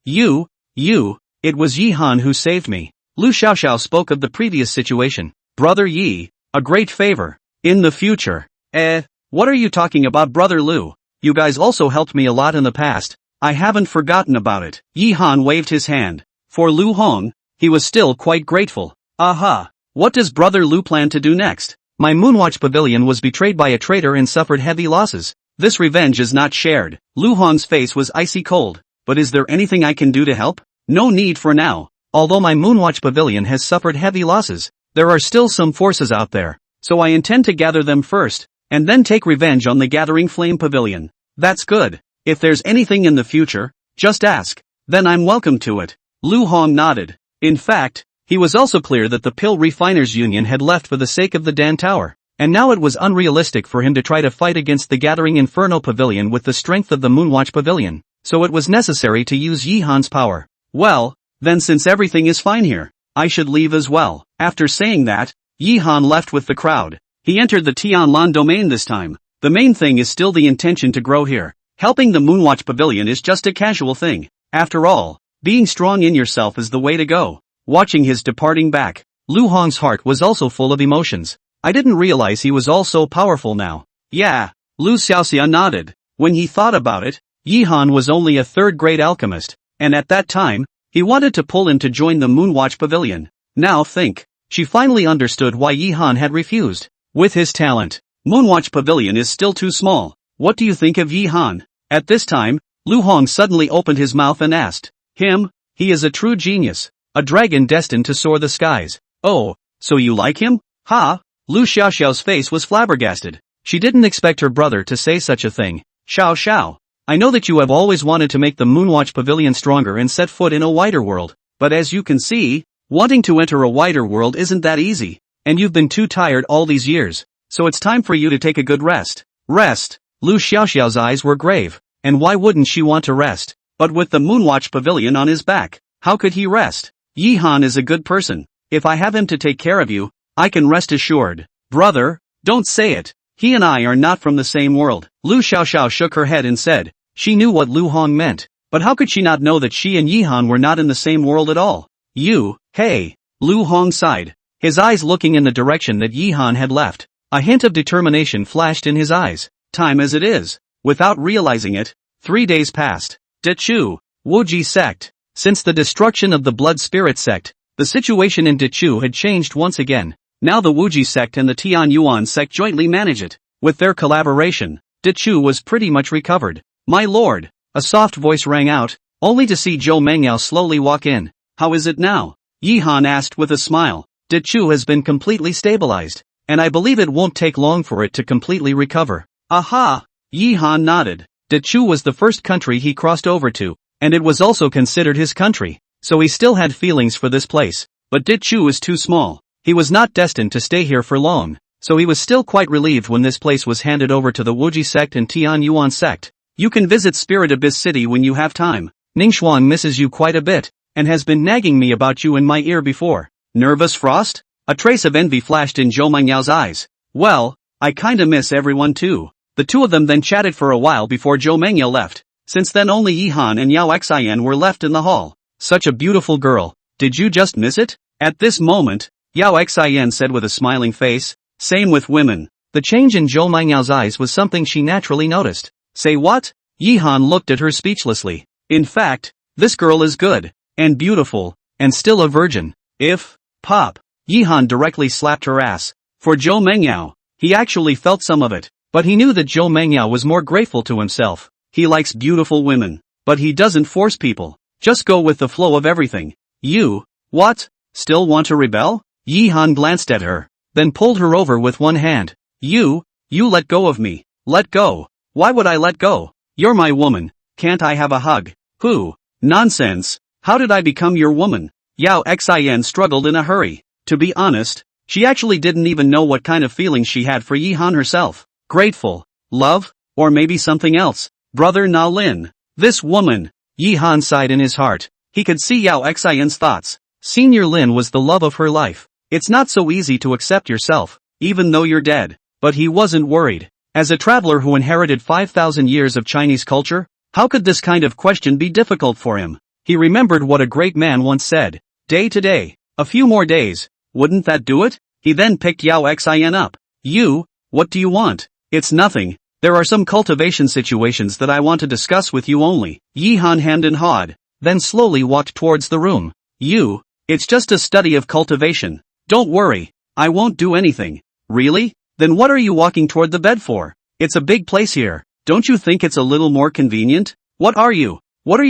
[SPEAKER 1] You, it was Yi Han who saved me. Lu Xiaoxiao spoke of the previous situation. Brother Yi, a great favor. In the future. What are you talking about, Brother Lu? You guys also helped me a lot in the past. I haven't forgotten about it. Yi Han waved his hand. For Lu Hong, he was still quite grateful. Aha! What does Brother Lu plan to do next? My Moonwatch Pavilion was betrayed by a traitor and suffered heavy losses. This revenge is not shared. Lu Hong's face was icy cold. But is there anything I can do to help? No need for now. Although my Moonwatch Pavilion has suffered heavy losses, there are still some forces out there. So I intend to gather them first, and then take revenge on the Gathering Flame Pavilion. That's good. If there's anything in the future, just ask. Then I'm welcome to it. Lu Hong nodded. In fact, he was also clear that the Pill Refiners Union had left for the sake of the Dan Tower, and now it was unrealistic for him to try to fight against the Gathering Inferno Pavilion with the strength of the Moonwatch Pavilion, so it was necessary to use Yi Han's power. Well, then since everything is fine here, I should leave as well. After saying that, Yi Han left with the crowd. He entered the Tianlan domain this time. The main thing is still the intention to grow here. Helping the Moonwatch Pavilion is just a casual thing. After all, being strong in yourself is the way to go. Watching his departing back, Lu Hong's heart was also full of emotions. I didn't realize he was all so powerful now. Yeah, Lu Xiaoxia nodded. When he thought about it, Yi Han was only a third-grade alchemist, and at that time, he wanted to pull him to join the Moonwatch Pavilion. Now think. She finally understood why Yi Han had refused. With his talent, Moonwatch Pavilion is still too small. What do you think of Yi Han? At this time, Lu Hong suddenly opened his mouth and asked. Him? He is a true genius. A dragon destined to soar the skies. Oh, so you like him? Ha! Lu Xiaoxiao's face was flabbergasted. She didn't expect her brother to say such a thing. Xiao Xiao, I know that you have always wanted to make the Moonwatch Pavilion stronger and set foot in a wider world, but as you can see, wanting to enter a wider world isn't that easy, and you've been too tired all these years, so it's time for you to take a good rest. Rest? Lu Xiaoxiao's eyes were grave, and why wouldn't she want to rest? But with the Moonwatch Pavilion on his back, how could he rest? Yi Han is a good person. If I have him to take care of you, I can rest assured. Brother, don't say it. He and I are not from the same world. Lu Xiaoxiao shook her head and said, she knew what Lu Hong meant, but how could she not know that she and Yi Han were not in the same world at all? Hey. Lu Hong sighed, his eyes looking in the direction that Yi Han had left. A hint of determination flashed in his eyes. Time as it is. Without realizing it, 3 days passed. Dechu, Wuji sect. Since the destruction of the Blood Spirit sect, the situation in Dechu had changed once again. Now the Wuji sect and the Tian Yuan sect jointly manage it. With their collaboration, Dechu was pretty much recovered. My lord, a soft voice rang out, only to see Zhou Mengyao slowly walk in. How is it now? Yi Han asked with a smile. Dechu has been completely stabilized, and I believe it won't take long for it to completely recover. Aha! Yi Han nodded. Dechu was the first country he crossed over to, and it was also considered his country, so he still had feelings for this place. But Dechu is too small. He was not destined to stay here for long, so he was still quite relieved when this place was handed over to the Wuji sect and Tian Yuan sect. You can visit Spirit Abyss City when you have time. Ningxuan misses you quite a bit, and has been nagging me about you in my ear before. Nervous Frost? A trace of envy flashed in Zhou Mengyao eyes. Well, I kinda miss everyone too. The two of them then chatted for a while before Zhou Mengyao left. Since then only Yi Han and Yao Xian were left in the hall. Such a beautiful girl. Did you just miss it? At this moment, Yao Xian said with a smiling face. Same with women. The change in Zhou Mengyao eyes was something she naturally noticed. Say what? Yi Han looked at her speechlessly. In fact, this girl is good, and beautiful, and still a virgin. If, pop, Yi Han directly slapped her ass. For Zhou Mengyao, he actually felt some of it, but he knew that Zhou Mengyao was more grateful to himself. He likes beautiful women, but he doesn't force people. Just go with the flow of everything. You, what? Still want to rebel? Yi Han glanced at her, then pulled her over with one hand. You let go of me. Let go. Why would I let go? You're my woman. Can't I have a hug? Who? Nonsense. How did I become your woman? Yao Xian struggled in a hurry. To be honest, she actually didn't even know what kind of feelings she had for Yi Han herself. Grateful? Love? Or maybe something else? Brother Na Lin. This woman. Yi Han sighed in his heart. He could see Yao Xian's thoughts. Senior Lin was the love of her life. It's not so easy to accept yourself, even though you're dead. But he wasn't worried. As a traveler who inherited 5,000 years of Chinese culture, how could this kind of question be difficult for him? He remembered what a great man once said. Day to day. A few more days. Wouldn't that do it? He then picked Yao Xian up. What do you want? It's nothing. There are some cultivation situations that I want to discuss with you only. Yi Han hemmed and hawed, then slowly walked towards the room. It's just a study of cultivation. Don't worry. I won't do anything. Really? Then what are you walking toward the bed for? It's a big place here. Don't you think it's a little more convenient? What are you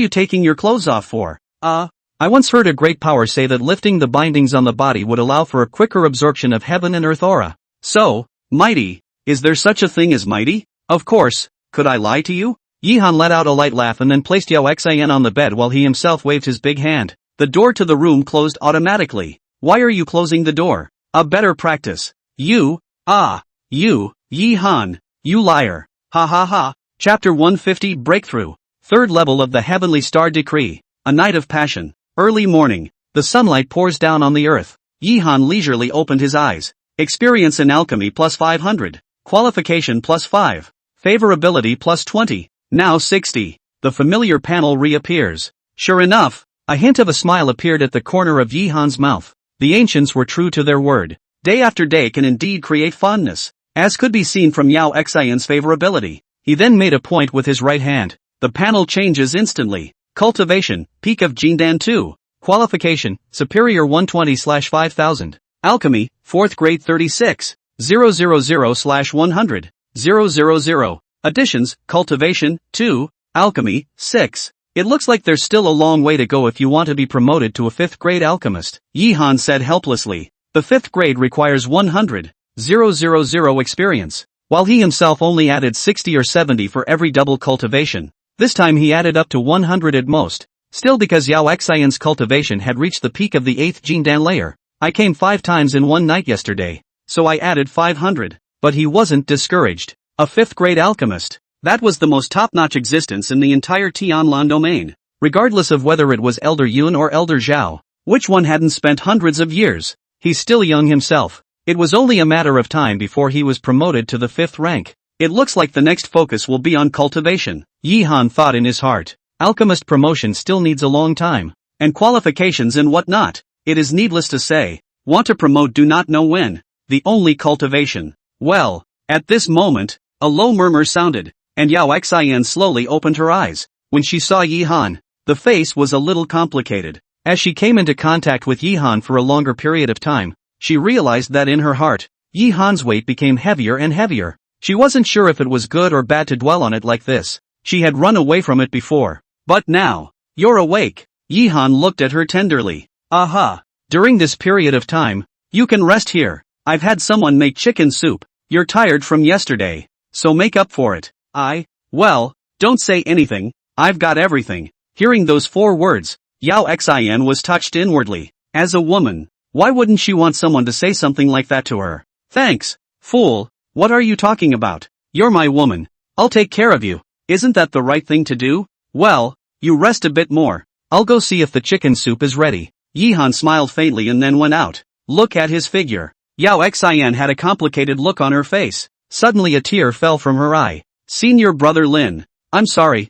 [SPEAKER 1] taking your clothes off for? I once heard a great power say that lifting the bindings on the body would allow for a quicker absorption of heaven and earth aura. So, mighty. Is there such a thing as mighty? Of course. Could I lie to you? Yi Han let out a light laugh and then placed Yao Xian on the bed while he himself waved his big hand. The door to the room closed automatically. Why are you closing the door? A better practice. Yi Han, you liar. Ha ha ha. Chapter 150 Breakthrough. Third level of the Heavenly Star Decree. A night of passion. Early morning. The sunlight pours down on the earth. Yi Han leisurely opened his eyes. Experience in alchemy plus 500. Qualification plus 5. Favorability plus 20. Now 60. The familiar panel reappears. Sure enough, a hint of a smile appeared at the corner of Yi Han's mouth. The ancients were true to their word. Day after day can indeed create fondness, as could be seen from Yao Xian's favorability. He then made a point with his right hand. The panel changes instantly. Cultivation, peak of Jindan 2. Qualification, superior 120/5000. Alchemy, 4th grade 36. 000/100. 000. Additions, cultivation, 2. Alchemy, 6. It looks like there's still a long way to go if you want to be promoted to a 5th grade alchemist. Yi Han said helplessly. The 5th grade requires 100. 000 experience, while he himself only added 60 or 70 for every double cultivation. This time he added up to 100 at most. Still, because Yao Xian's cultivation had reached the peak of the 8th Jindan layer, I came 5 times in one night yesterday, so I added 500. But he wasn't discouraged. A 5th grade alchemist. That was the most top-notch existence in the entire Tianlan domain. Regardless of whether it was Elder Yun or Elder Zhao, which one hadn't spent hundreds of years? He's still young himself. It was only a matter of time before he was promoted to the 5th rank. It looks like the next focus will be on cultivation. Yi Han thought in his heart. Alchemist promotion still needs a long time. And qualifications and whatnot. It is needless to say. Want to promote, do not know when. The only cultivation. Well, at this moment, a low murmur sounded, and Yao Xian slowly opened her eyes. When she saw Yi Han, the face was a little complicated. As she came into contact with Yi Han for a longer period of time, she realized that in her heart, Yi Han's weight became heavier and heavier. She wasn't sure if it was good or bad to dwell on it like this. She had run away from it before. But now, you're awake. Yi Han looked at her tenderly. Aha. During this period of time, you can rest here. I've had someone make chicken soup. You're tired from yesterday, so make up for it. Well, don't say anything. I've got everything. Hearing those 4 words, Yao Xian was touched inwardly. As a woman, why wouldn't she want someone to say something like that to her? Thanks, fool. What are you talking about? You're my woman. I'll take care of you. Isn't that the right thing to do? Well, you rest a bit more. I'll go see if the chicken soup is ready. Yi Han smiled faintly and then went out. Look at his figure. Yao Xian had a complicated look on her face. Suddenly a tear fell from her eye. Senior brother Lin. I'm sorry.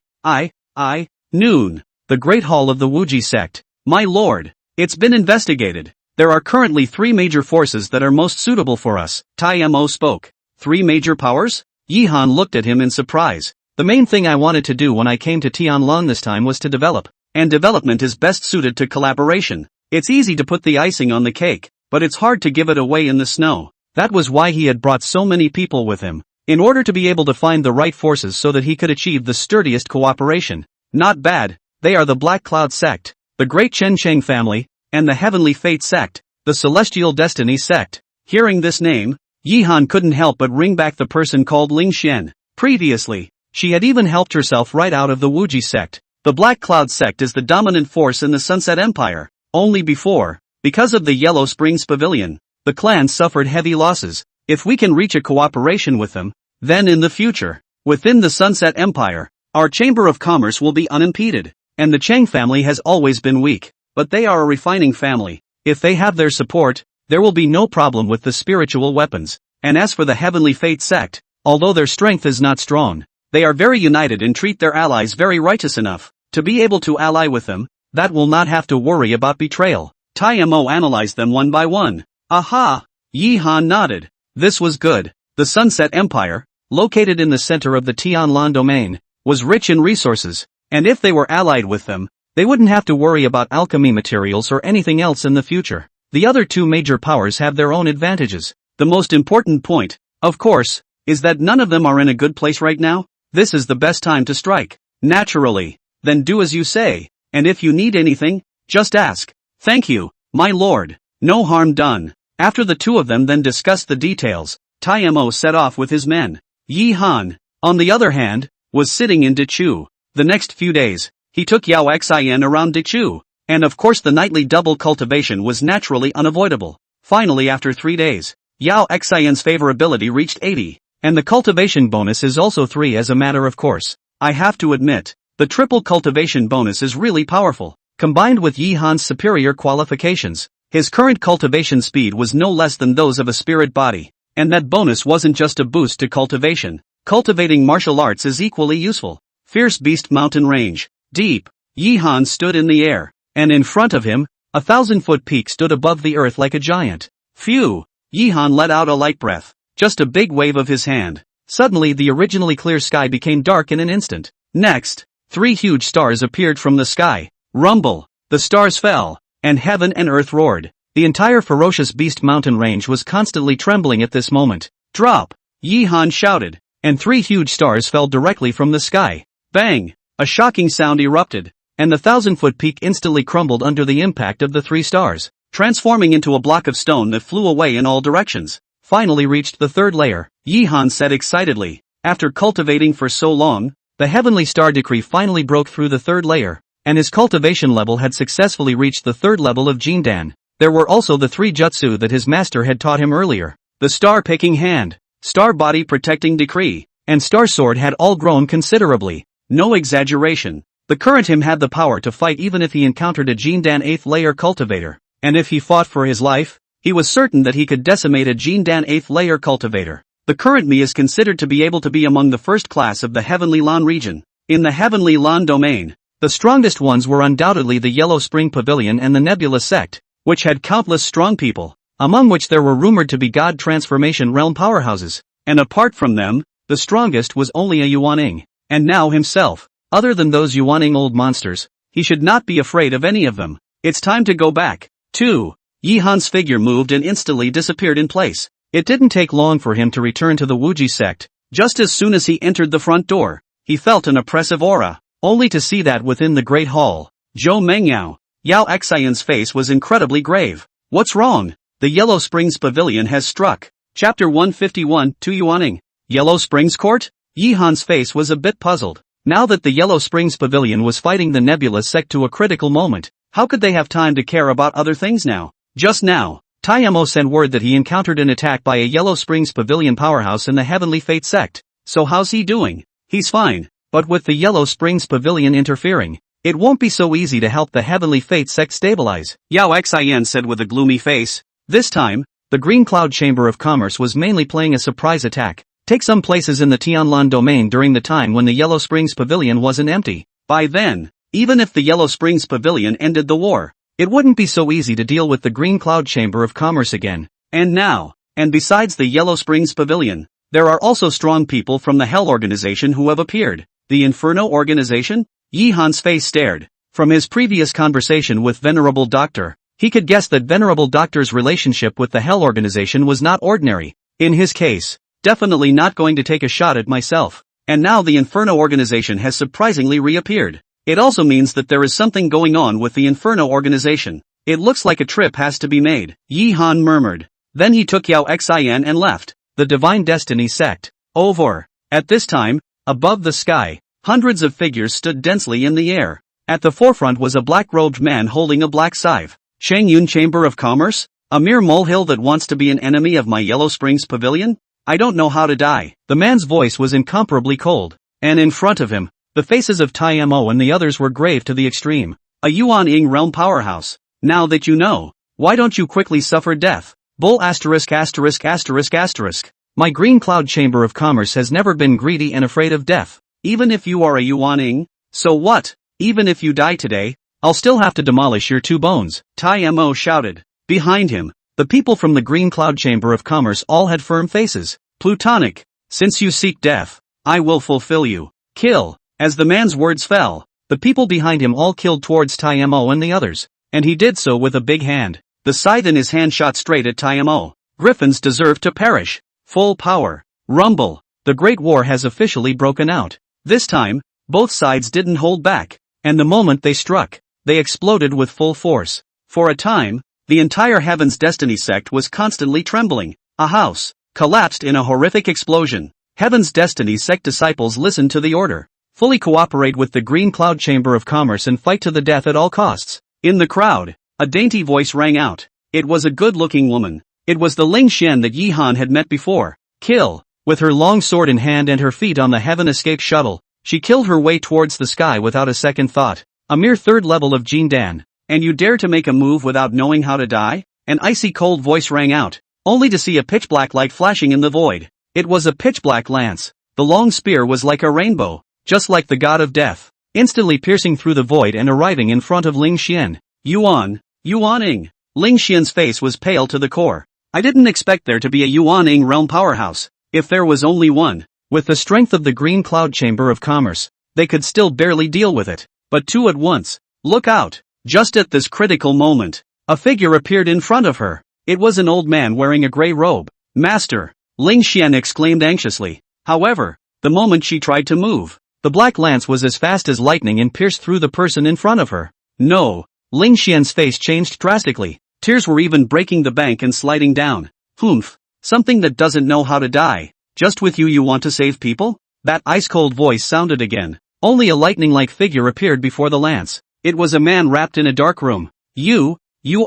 [SPEAKER 1] Noon. The Great Hall of the Wuji sect. My lord. It's been investigated. There are currently 3 major forces that are most suitable for us. Tai Mo spoke. 3 major powers? Yi Han looked at him in surprise. The main thing I wanted to do when I came to Tianlan this time was to develop. And development is best suited to collaboration. It's easy to put the icing on the cake, but it's hard to give it away in the snow. That was why he had brought so many people with him. In order to be able to find the right forces so that he could achieve the sturdiest cooperation. Not bad. They are the Black Cloud sect, the Great Chen Cheng family, and the Heavenly Fate sect, the Celestial Destiny sect. Hearing this name, Yi Han couldn't help but ring back the person called Ling Xian. Previously, she had even helped herself right out of the Wuji sect. The Black Cloud sect is the dominant force in the Sunset Empire. Only before, because of the Yellow Springs Pavilion, the clan suffered heavy losses. If we can reach a cooperation with them, then in the future, within the Sunset Empire, our Chamber of Commerce will be unimpeded. And the Cheng family has always been weak, but they are a refining family. If they have their support, there will be no problem with the spiritual weapons. And as for the Heavenly Fate sect, although their strength is not strong, they are very united and treat their allies very righteous enough to be able to ally with them. That will not have to worry about betrayal. Tai Mo analyzed them one by one. Aha! Yi Han nodded. This was good. The Sunset Empire, located in the center of the Tianlan domain, was rich in resources, and if they were allied with them, they wouldn't have to worry about alchemy materials or anything else in the future. The other 2 major powers have their own advantages. The most important point, of course, is that none of them are in a good place right now. This is the best time to strike. Naturally. Then do as you say. And if you need anything, just ask. Thank you, my lord. No harm done. After the 2 of them then discussed the details, Tai Mo set off with his men. Yi Han, on the other hand, was sitting in Dechu. The next few days, he took Yao Xian around Dechu, and of course the nightly double cultivation was naturally unavoidable. Finally, after 3 days, Yao Xian's favorability reached 80, and the cultivation bonus is also 3 as a matter of course. I have to admit, the triple cultivation bonus is really powerful. Combined with Yi Han's superior qualifications, his current cultivation speed was no less than those of a spirit body. And that bonus wasn't just a boost to cultivation. Cultivating martial arts is equally useful. Fierce Beast Mountain Range. Deep. Yi Han stood in the air, and in front of him, a 1,000-foot peak stood above the earth like a giant. Phew! Yi Han let out a light breath. Just a big wave of his hand. Suddenly the originally clear sky became dark in an instant. Next, 3 huge stars appeared from the sky. Rumble. The stars fell, and heaven and earth roared. The entire ferocious Beast Mountain range was constantly trembling at this moment. Drop! Yi Han shouted, and 3 huge stars fell directly from the sky. Bang! A shocking sound erupted, and the 1,000-foot peak instantly crumbled under the impact of the 3 stars, transforming into a block of stone that flew away in all directions. finally reached the third layer, Yihan said excitedly. After cultivating for so long, the heavenly star decree finally broke through the third layer, and his cultivation level had successfully reached the third level of Jindan. There were also the 3 jutsu that his master had taught him earlier. The star-picking hand, star body protecting decree, and star sword had all grown considerably. No exaggeration. The current him had the power to fight even if he encountered a Jindan 8th layer cultivator. And if he fought for his life, he was certain that he could decimate a Jindan 8th layer cultivator. The current me is considered to be able to be among the first class of the Heavenly Lan region. In the Heavenly Lan domain, the strongest ones were undoubtedly the Yellow Spring Pavilion and the Nebula sect, which had countless strong people, among which there were rumored to be God Transformation Realm powerhouses. And apart from them, the strongest was only a Yuaning. And now himself. Other than those Yuaning old monsters, he should not be afraid of any of them. It's time to go back. 2. Yihan's figure moved and instantly disappeared in place. It didn't take long for him to return to the Wuji sect. Just as soon as he entered the front door, he felt an oppressive aura, only to see that within the great hall, Zhou Mengyao, Yao Xian's face was incredibly grave. What's wrong? The Yellow Springs Pavilion has struck. Chapter 151, 2 Yuaning. Yellow Springs Court? Yihan's face was a bit puzzled. Now that the Yellow Springs Pavilion was fighting the Nebula sect to a critical moment, how could they have time to care about other things now? Just now, Taiyamo sent word that he encountered an attack by a Yellow Springs Pavilion powerhouse in the Heavenly Fate sect. So how's he doing? He's fine, but with the Yellow Springs Pavilion interfering, it won't be so easy to help the Heavenly Fate sect stabilize, Yao Xian said with a gloomy face. This time, the Green Cloud Chamber of Commerce was mainly playing a surprise attack. Take some places in the Tianlan domain during the time when the Yellow Springs Pavilion wasn't empty. By then, even if the Yellow Springs Pavilion ended the war, it wouldn't be so easy to deal with the Green Cloud Chamber of Commerce again. And now, and besides the Yellow Springs Pavilion, there are also strong people from the Hell Organization who have appeared. The Inferno Organization? Yihan's face stared. From his previous conversation with Venerable Doctor, he could guess that Venerable Doctor's relationship with the Hell Organization was not ordinary. In his case, definitely not going to take a shot at myself. And now the Inferno Organization has surprisingly reappeared. It also means that there is something going on with the Inferno Organization. It looks like a trip has to be made, Yihan murmured. Then he took Yao Xian and left. The Divine Destiny sect. Over. At this time, above the sky, hundreds of figures stood densely in the air. At the forefront was a black-robed man holding a black scythe. Shangyun Chamber of Commerce? A mere molehill that wants to be an enemy of my Yellow Springs Pavilion? I don't know how to die. The man's voice was incomparably cold. And in front of him, the faces of Taiyamo and the others were grave to the extreme. A Yuan-ing realm powerhouse. Now that you know, why don't you quickly suffer death? Bull asterisk asterisk asterisk asterisk. My Green Cloud Chamber of Commerce has never been greedy and afraid of death. Even if you are a Yuan-ing? So what? Even if you die today, I'll still have to demolish your 2 bones, Taiyamo shouted. Behind him, the people from the Green Cloud Chamber of Commerce all had firm faces. Plutonic. Since you seek death, I will fulfill you. Kill. As the man's words fell, the people behind him all killed towards Taiyamo and the others. And he did so with a big hand. The scythe in his hand shot straight at Taiyamo. Griffins deserve to perish. Full power. Rumble. The Great War has officially broken out. This time, both sides didn't hold back. And the moment they struck, they exploded with full force. For a time, the entire Heaven's Destiny sect was constantly trembling. A house collapsed in a horrific explosion. Heaven's Destiny sect disciples listened to the order. Fully cooperate with the Green Cloud Chamber of Commerce and fight to the death at all costs. In the crowd, a dainty voice rang out. It was a good-looking woman. It was the Ling Xian that Yihan had met before. Kill. With her long sword in hand and her feet on the Heaven Escape shuttle, she killed her way towards the sky without a second thought. A mere 3rd level of Jindan. And you dare to make a move without knowing how to die? An icy cold voice rang out, only to see a pitch-black light flashing in the void. It was a pitch-black lance. The long spear was like a rainbow, just like the god of death, instantly piercing through the void and arriving in front of Ling Xian. Yuan-ing. Ling Xian's face was pale to the core. I didn't expect there to be a Yuan-ing realm powerhouse. If there was only one, with the strength of the Green Cloud Chamber of Commerce, they could still barely deal with it. But 2 at once. Look out! Just at this critical moment, a figure appeared in front of her. It was an old man wearing a gray robe. Master! Ling Xian exclaimed anxiously. However, the moment she tried to move, the black lance was as fast as lightning and pierced through the person in front of her. No! Ling Xian's face changed drastically. Tears were even breaking the bank and sliding down. Humph! Something that doesn't know how to die. Just with you want to save people? That ice-cold voice sounded again. Only a lightning-like figure appeared before the lance. It was a man wrapped in a dark room. You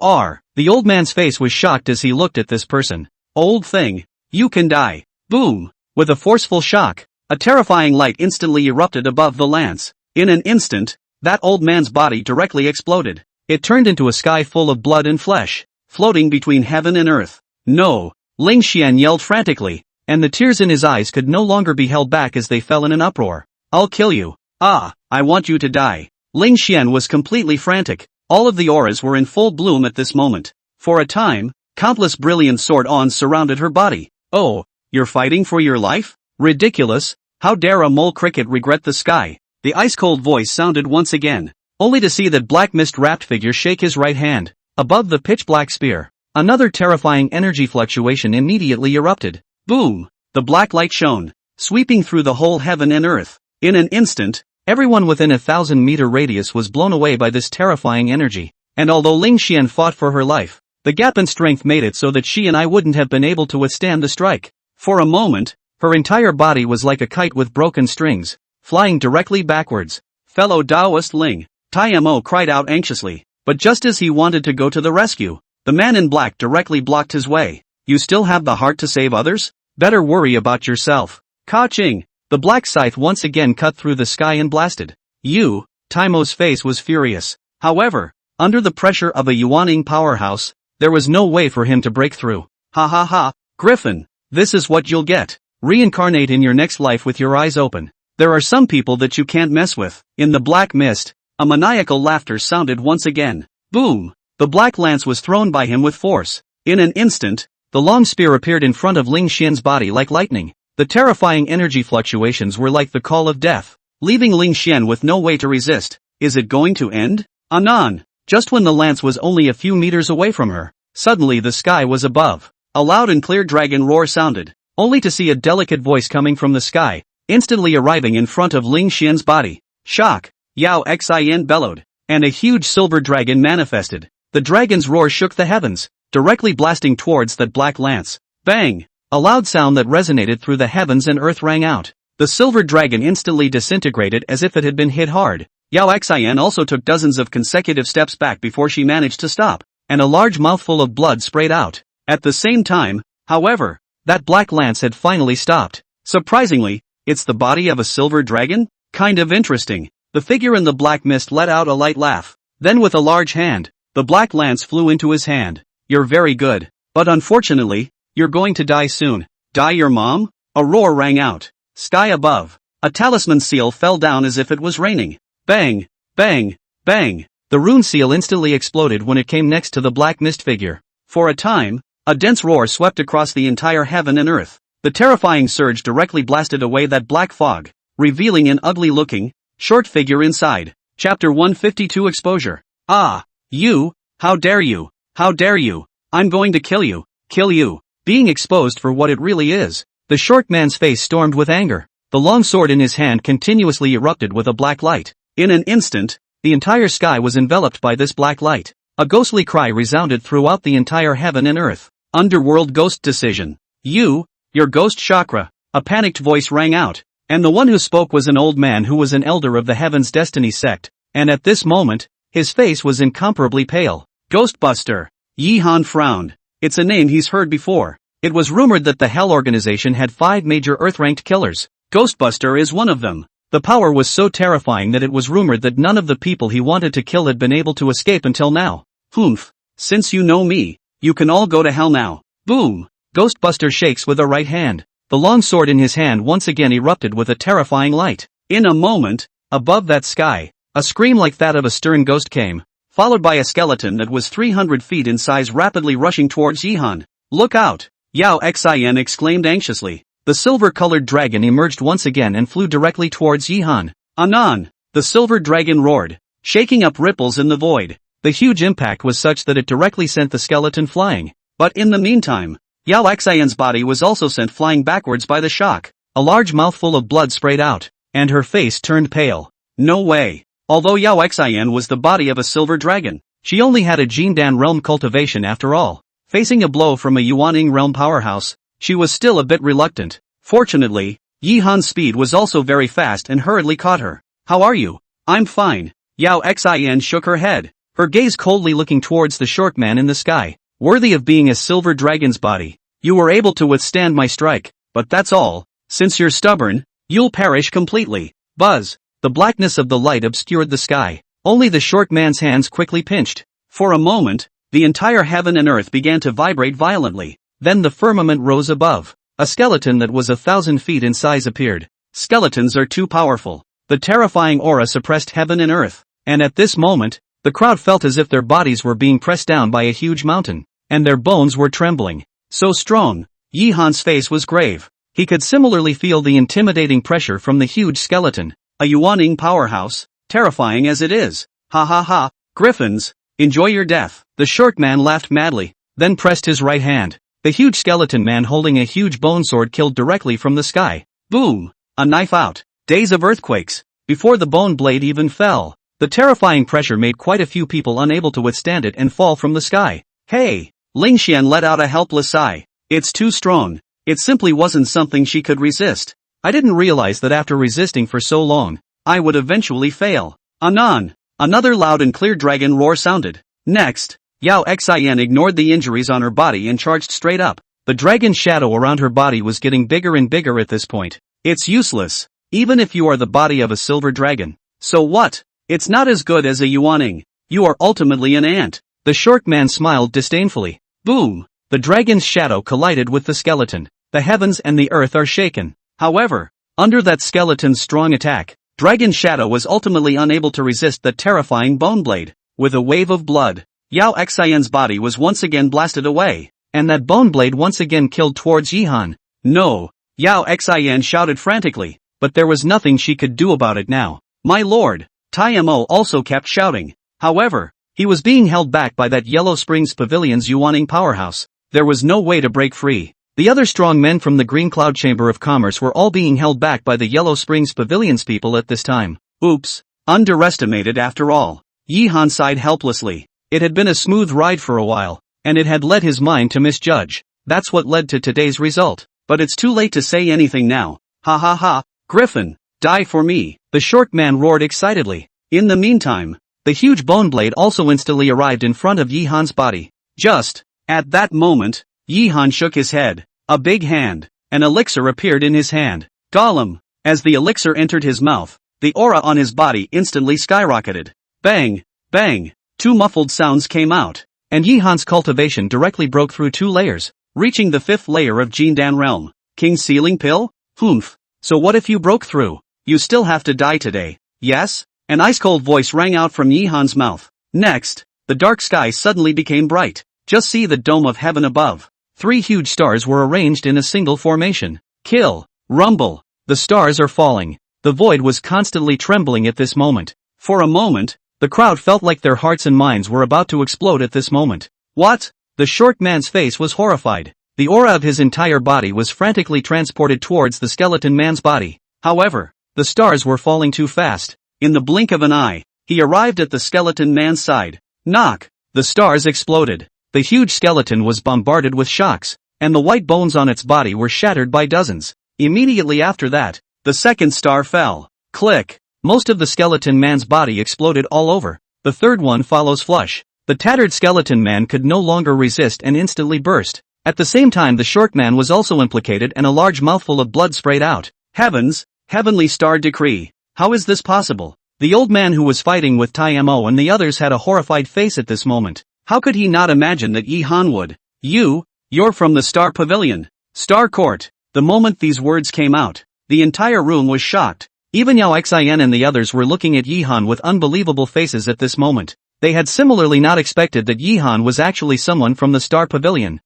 [SPEAKER 1] are. The old man's face was shocked as he looked at this person. Old thing. You can die. Boom. With a forceful shock, a terrifying light instantly erupted above the lance. In an instant, that old man's body directly exploded. It turned into a sky full of blood and flesh, floating between heaven and earth. No! Ling Xian yelled frantically, and the tears in his eyes could no longer be held back as they fell in an uproar. I'll kill you. Ah, I want you to die. Ling Xian was completely frantic. All of the auras were in full bloom at this moment. For a time, countless brilliant sword-ons surrounded her body. Oh, you're fighting for your life? Ridiculous. How dare a mole cricket regret the sky? The ice-cold voice sounded once again, only to see that black mist-wrapped figure shake his right hand, above the pitch-black spear. Another terrifying energy fluctuation immediately erupted. Boom! The black light shone, sweeping through the whole heaven and earth. In an instant, everyone within a 1,000-meter radius was blown away by this terrifying energy. And although Ling Xian fought for her life, the gap in strength made it so that she and I wouldn't have been able to withstand the strike. For a moment, her entire body was like a kite with broken strings, flying directly backwards. Fellow Daoist Ling, Mo cried out anxiously, but just as he wanted to go to the rescue, the man in black directly blocked his way. You still have the heart to save others? Better worry about yourself. Ka-ching! The black scythe once again cut through the sky and blasted. Mo's face was furious. However, under the pressure of a Yuaning powerhouse, there was no way for him to break through. Ha ha ha, Griffin, this is what you'll get. Reincarnate in your next life with your eyes open. There are some people that you can't mess with. In the black mist, a maniacal laughter sounded once again. Boom! The black lance was thrown by him with force. In an instant, the long spear appeared in front of Ling Xian's body like lightning. The terrifying energy fluctuations were like the call of death, leaving Ling Xian with no way to resist. Is it going to end? Anon! Just when the lance was only a few meters away from her, suddenly the sky was above. A loud and clear dragon roar sounded, only to see a delicate voice coming from the sky, instantly arriving in front of Ling Xian's body. Shock! Yao Xin bellowed, and a huge silver dragon manifested. The dragon's roar shook the heavens, directly blasting towards that black lance. Bang! A loud sound that resonated through the heavens and earth rang out. The silver dragon instantly disintegrated as if it had been hit hard. Yao Xin also took dozens of consecutive steps back before she managed to stop, and a large mouthful of blood sprayed out. At the same time, however, that black lance had finally stopped. Surprisingly, it's the body of a silver dragon? Kind of interesting. The figure in the black mist let out a light laugh. Then with a large hand, the black lance flew into his hand. You're very good. But unfortunately, you're going to die soon. Die your mom? A roar rang out. Sky above. A talisman seal fell down as if it was raining. Bang! Bang! Bang! The rune seal instantly exploded when it came next to the black mist figure. For a time, a dense roar swept across the entire heaven and earth. The terrifying surge directly blasted away that black fog, revealing an ugly-looking, short figure inside. Chapter 152 Exposure. Ah! You! How dare you! How dare you! I'm going to kill you! Kill you! Being exposed for what it really is. The short man's face stormed with anger. The long sword in his hand continuously erupted with a black light. In an instant, the entire sky was enveloped by this black light. A ghostly cry resounded throughout the entire heaven and earth. Underworld ghost decision. Your ghost chakra. A panicked voice rang out, and the one who spoke was an old man who was an elder of the Heaven's Destiny sect, and at this moment, his face was incomparably pale. Ghostbuster. Yihan frowned. It's a name he's heard before. It was rumored that the Hell Organization had 5 major Earth-ranked killers. Ghostbuster is one of them. The power was so terrifying that it was rumored that none of the people he wanted to kill had been able to escape until now. Humph. Since you know me, you can all go to hell now. Boom! Ghostbuster shakes with a right hand. The long sword in his hand once again erupted with a terrifying light. In a moment, above that sky, a scream like that of a stern ghost came, followed by a skeleton that was 300 feet in size rapidly rushing towards Yihan. Look out! Yao Xin exclaimed anxiously. The silver-colored dragon emerged once again and flew directly towards Yihan. Anon! The silver dragon roared, shaking up ripples in the void. The huge impact was such that it directly sent the skeleton flying. But in the meantime, Yao Xion's body was also sent flying backwards by the shock. A large mouthful of blood sprayed out, and her face turned pale. No way! Although Yao Xian was the body of a silver dragon, she only had a Jindan realm cultivation after all. Facing a blow from a Yuaning realm powerhouse, she was still a bit reluctant. Fortunately, Yihan's speed was also very fast and hurriedly caught her. How are you? I'm fine. Yao Xin shook her head, her gaze coldly looking towards the short man in the sky. Worthy of being a silver dragon's body. You were able to withstand my strike, but that's all. Since you're stubborn, you'll perish completely. Buzz. The blackness of the light obscured the sky. Only the short man's hands quickly pinched. For a moment, the entire heaven and earth began to vibrate violently. Then the firmament rose above. A skeleton that was 1,000 feet in size appeared. Skeletons are too powerful. The terrifying aura suppressed heaven and earth. And at this moment, the crowd felt as if their bodies were being pressed down by a huge mountain. And their bones were trembling. So strong. Yihan's face was grave. He could similarly feel the intimidating pressure from the huge skeleton. A Yuaning powerhouse, terrifying as it is. Ha ha ha, griffins, enjoy your death. The short man laughed madly, then pressed his right hand. The huge skeleton man holding a huge bone sword killed directly from the sky. Boom! A knife out. Days of earthquakes. Before the bone blade even fell, the terrifying pressure made quite a few people unable to withstand it and fall from the sky. Hey! Ling Xian let out a helpless sigh. It's too strong. It simply wasn't something she could resist. I didn't realize that after resisting for so long, I would eventually fail. Anon! Another loud and clear dragon roar sounded. Next, Yao Xin ignored the injuries on her body and charged straight up. The dragon's shadow around her body was getting bigger and bigger at this point. It's useless, even if you are the body of a silver dragon. So what? It's not as good as a Yuaning. You are ultimately an ant. The short man smiled disdainfully. Boom! The dragon's shadow collided with the skeleton. The heavens and the earth are shaken. However, under that skeleton's strong attack, Dragon Shadow was ultimately unable to resist the terrifying bone blade. With a wave of blood, Yao Xian's body was once again blasted away, and that bone blade once again killed towards Yihan. No! Yao Xian shouted frantically, but there was nothing she could do about it now. My lord! Mo also kept shouting. However, he was being held back by that Yellow Springs Pavilion's Yuaning powerhouse. There was no way to break free. The other strong men from the Green Cloud Chamber of Commerce were all being held back by the Yellow Springs Pavilion's people at this time. Oops, underestimated after all. Yihan sighed helplessly. It had been a smooth ride for a while, and it had led his mind to misjudge. That's what led to today's result. But it's too late to say anything now. Ha ha ha, Griffin, die for me, the short man roared excitedly. In the meantime, the huge bone blade also instantly arrived in front of Yihan's body. Just at that moment, Yihan shook his head. A big hand. An elixir appeared in his hand. Gollum. As the elixir entered his mouth, the aura on his body instantly skyrocketed. Bang! Bang! Two muffled sounds came out, and Yihan's cultivation directly broke through 2 layers, reaching the 5th layer of Jindan realm. King's sealing pill? Humph. So what if you broke through? You still have to die today. Yes? An ice-cold voice rang out from Yihan's mouth. Next, the dark sky suddenly became bright. Just see the dome of heaven above. 3 huge stars were arranged in a single formation. Kill. Rumble. The stars are falling. The void was constantly trembling at this moment. For a moment, the crowd felt like their hearts and minds were about to explode at this moment. What? The short man's face was horrified. The aura of his entire body was frantically transported towards the skeleton man's body. However, the stars were falling too fast. In the blink of an eye, he arrived at the skeleton man's side. Knock! The stars exploded. The huge skeleton was bombarded with shocks, and the white bones on its body were shattered by dozens. Immediately after that, the second star fell. Click! Most of the skeleton man's body exploded all over. The third one follows flush. The tattered skeleton man could no longer resist and instantly burst. At the same time, the short man was also implicated and a large mouthful of blood sprayed out. Heavens! Heavenly star decree! How is this possible? The old man who was fighting with Mo and the others had a horrified face at this moment. How could he not imagine that Yihan would? You're from the Star Pavilion. Star Court. The moment these words came out, the entire room was shocked. Even Yao Xian and the others were looking at Yihan with unbelievable faces at this moment. They had similarly not expected that Yihan was actually someone from the Star Pavilion.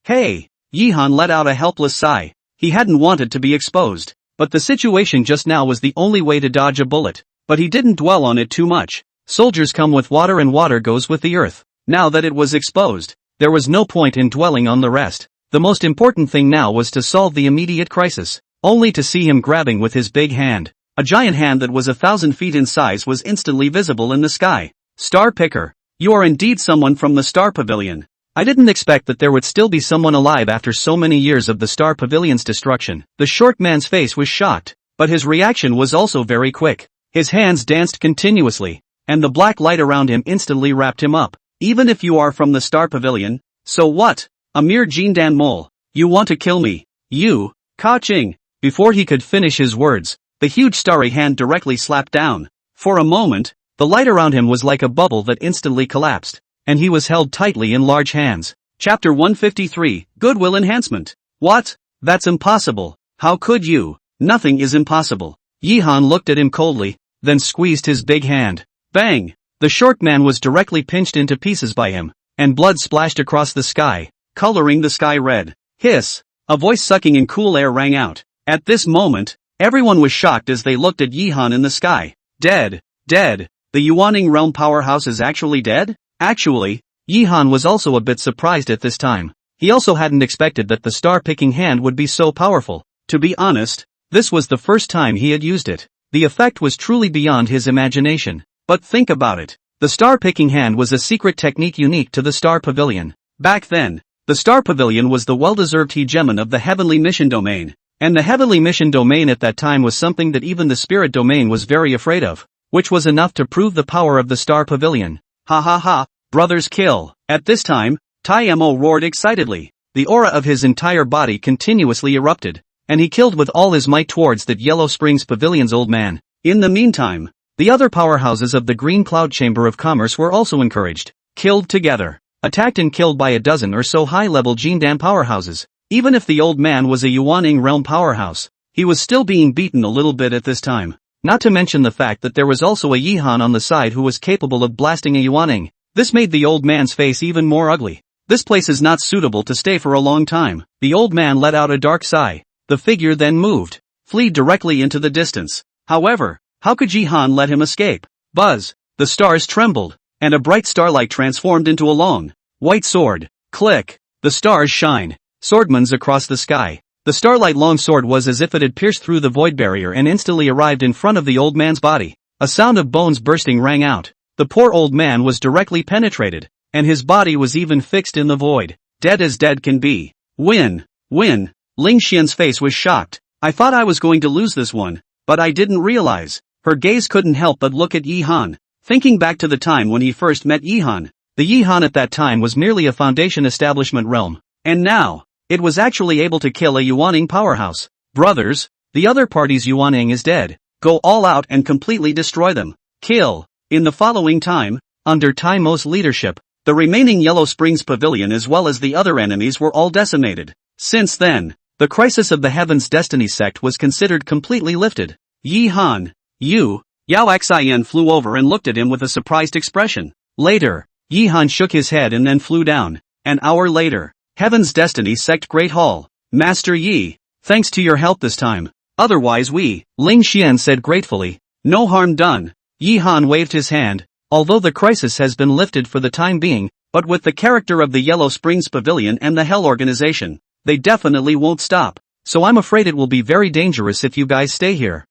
[SPEAKER 1] Hey! Yihan let out a helpless sigh. He hadn't wanted to be exposed, but the situation just now was the only way to dodge a bullet. But he didn't dwell on it too much. Soldiers come with water and water goes with the earth. Now that it was exposed, there was no point in dwelling on the rest. The most important thing now was to solve the immediate crisis. Only to see him grabbing with his big hand. A giant hand that was 1,000 feet in size was instantly visible in the sky. Star Picker. You are indeed someone from the Star Pavilion. I didn't expect that there would still be someone alive after so many years of the Star Pavilion's destruction. The short man's face was shocked, but his reaction was also very quick. His hands danced continuously, and the black light around him instantly wrapped him up. Even if you are from the Star Pavilion, so what? A mere Jindan mole. You want to kill me? You? Ka-ching! Before he could finish his words, the huge starry hand directly slapped down. For a moment, the light around him was like a bubble that instantly collapsed, and he was held tightly in large hands. Chapter 153, Goodwill Enhancement. What? That's impossible. How could you? Nothing is impossible. Yihan looked at him coldly, then squeezed his big hand. Bang! The short man was directly pinched into pieces by him, and blood splashed across the sky, coloring the sky red. Hiss! A voice sucking in cool air rang out. At this moment, everyone was shocked as they looked at Yihan in the sky. Dead! Dead! The Yuaning realm powerhouse is actually dead? Actually, Yihan was also a bit surprised at this time. He also hadn't expected that the star-picking hand would be so powerful. To be honest, this was the first time he had used it. The effect was truly beyond his imagination. But think about it. The star-picking hand was a secret technique unique to the Star Pavilion. Back then, the Star Pavilion was the well-deserved hegemon of the Heavenly Mission Domain. And the Heavenly Mission Domain at that time was something that even the Spirit Domain was very afraid of, which was enough to prove the power of the Star Pavilion. Ha ha ha, brothers kill. At this time, Taimo roared excitedly. The aura of his entire body continuously erupted, and he killed with all his might towards that Yellow Springs Pavilion's old man. In the meantime, the other powerhouses of the Green Cloud Chamber of Commerce were also encouraged, killed together, attacked and killed by a dozen or so high-level Jindan powerhouses. Even if the old man was a Yuaning realm powerhouse, he was still being beaten a little bit at this time. Not to mention the fact that there was also a Yihan on the side who was capable of blasting a Yuaning. This made the old man's face even more ugly. This place is not suitable to stay for a long time. The old man let out a dark sigh. The figure then moved, fleed directly into the distance. However, how could Jihan let him escape? Buzz! The stars trembled, and a bright starlight transformed into a long, white sword. Click! The stars shine. Swordmans across the sky. The starlight long sword was as if it had pierced through the void barrier and instantly arrived in front of the old man's body. A sound of bones bursting rang out. The poor old man was directly penetrated, and his body was even fixed in the void. Dead as dead can be. Win! Win! Ling Xian's face was shocked. I thought I was going to lose this one, but I didn't realize. Her gaze couldn't help but look at Yihan. Thinking back to the time when he first met Yihan, the Yihan at that time was merely a foundation establishment realm. And now, it was actually able to kill a Yuaning powerhouse. Brothers, the other party's Yuaning is dead. Go all out and completely destroy them. Kill. In the following time, under Taimo's leadership, the remaining Yellow Springs Pavilion as well as the other enemies were all decimated. Since then, the crisis of the Heaven's Destiny sect was considered completely lifted. Yihan, you, Yao Xian flew over and looked at him with a surprised expression. Later, Yihan shook his head and then flew down. An hour later, Heaven's Destiny sect Great Hall. Master Yi, thanks to your help this time. Otherwise Ling Xian said gratefully. No harm done. Yihan waved his hand. Although the crisis has been lifted for the time being, but with the character of the Yellow Springs Pavilion and the Hell Organization, they definitely won't stop. So I'm afraid it will be very dangerous if you guys stay here.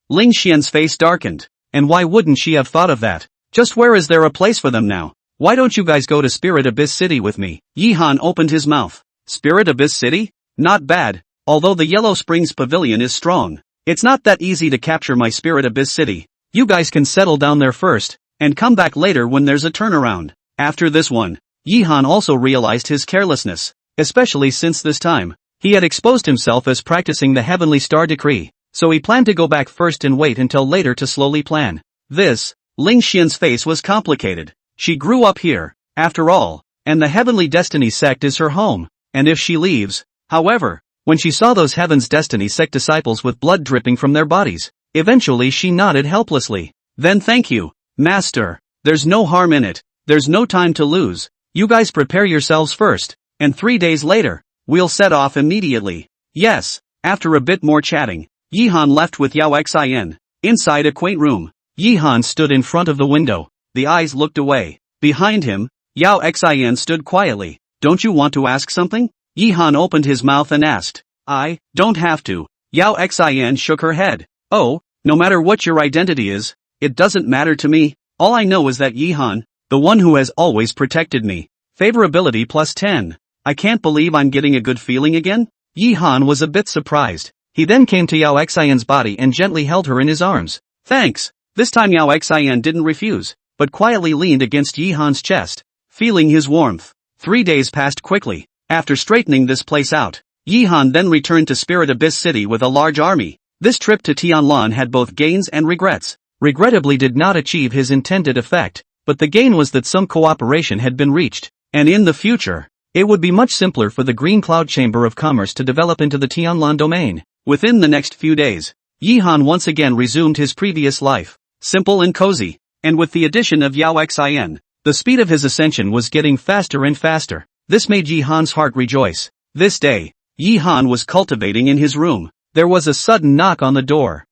[SPEAKER 1] Ling Xian's face darkened. And why wouldn't she have thought of that? Just where is there a place for them now? Why don't you guys go to Spirit Abyss City with me? Yihan opened his mouth. Spirit Abyss City? Not bad. Although the Yellow Springs Pavilion is strong, it's not that easy to capture my Spirit Abyss City. You guys can settle down there first, and come back later when there's a turnaround. After this one, Yihan also realized his carelessness, especially since this time, he had exposed himself as practicing the Heavenly Star Decree, so he planned to go back first and wait until later to slowly plan. Ling Xian's face was complicated. She grew up here, after all, and the Heavenly Destiny sect is her home, and if she leaves, however, when she saw those Heaven's Destiny sect disciples with blood dripping from their bodies, eventually she nodded helplessly. Then thank you, Master. There's no harm in it. There's no time to lose. You guys prepare yourselves first, and 3 days later, we'll set off immediately. Yes. After a bit more chatting, Yihan left with Yao Xian. Inside a quaint room, Yihan stood in front of the window. The eyes looked away. Behind him, Yao Xian stood quietly. Don't you want to ask something? Yihan opened his mouth and asked. I don't have to. Yao Xian shook her head. Oh, no matter what your identity is, it doesn't matter to me. All I know is that Yihan, the one who has always protected me, Favorability plus 10. I can't believe I'm getting a good feeling again? Yi Han was a bit surprised. He then came to Yao Xian's body and gently held her in his arms. Thanks. This time Yao Xian didn't refuse, but quietly leaned against Yi Han's chest, feeling his warmth. 3 days passed quickly. After straightening this place out, Yi Han then returned to Spirit Abyss City with a large army. This trip to Tianlan had both gains and regrets. Regrettably did not achieve his intended effect, but the gain was that some cooperation had been reached, and in the future, it would be much simpler for the Green Cloud Chamber of Commerce to develop into the Tianlan domain. Within the next few days, Yi Han once again resumed his previous life, simple and cozy, and with the addition of Yao Xian, the speed of his ascension was getting faster and faster. This made Yi Han's heart rejoice. This day, Yi Han was cultivating in his room. There was a sudden knock on the door.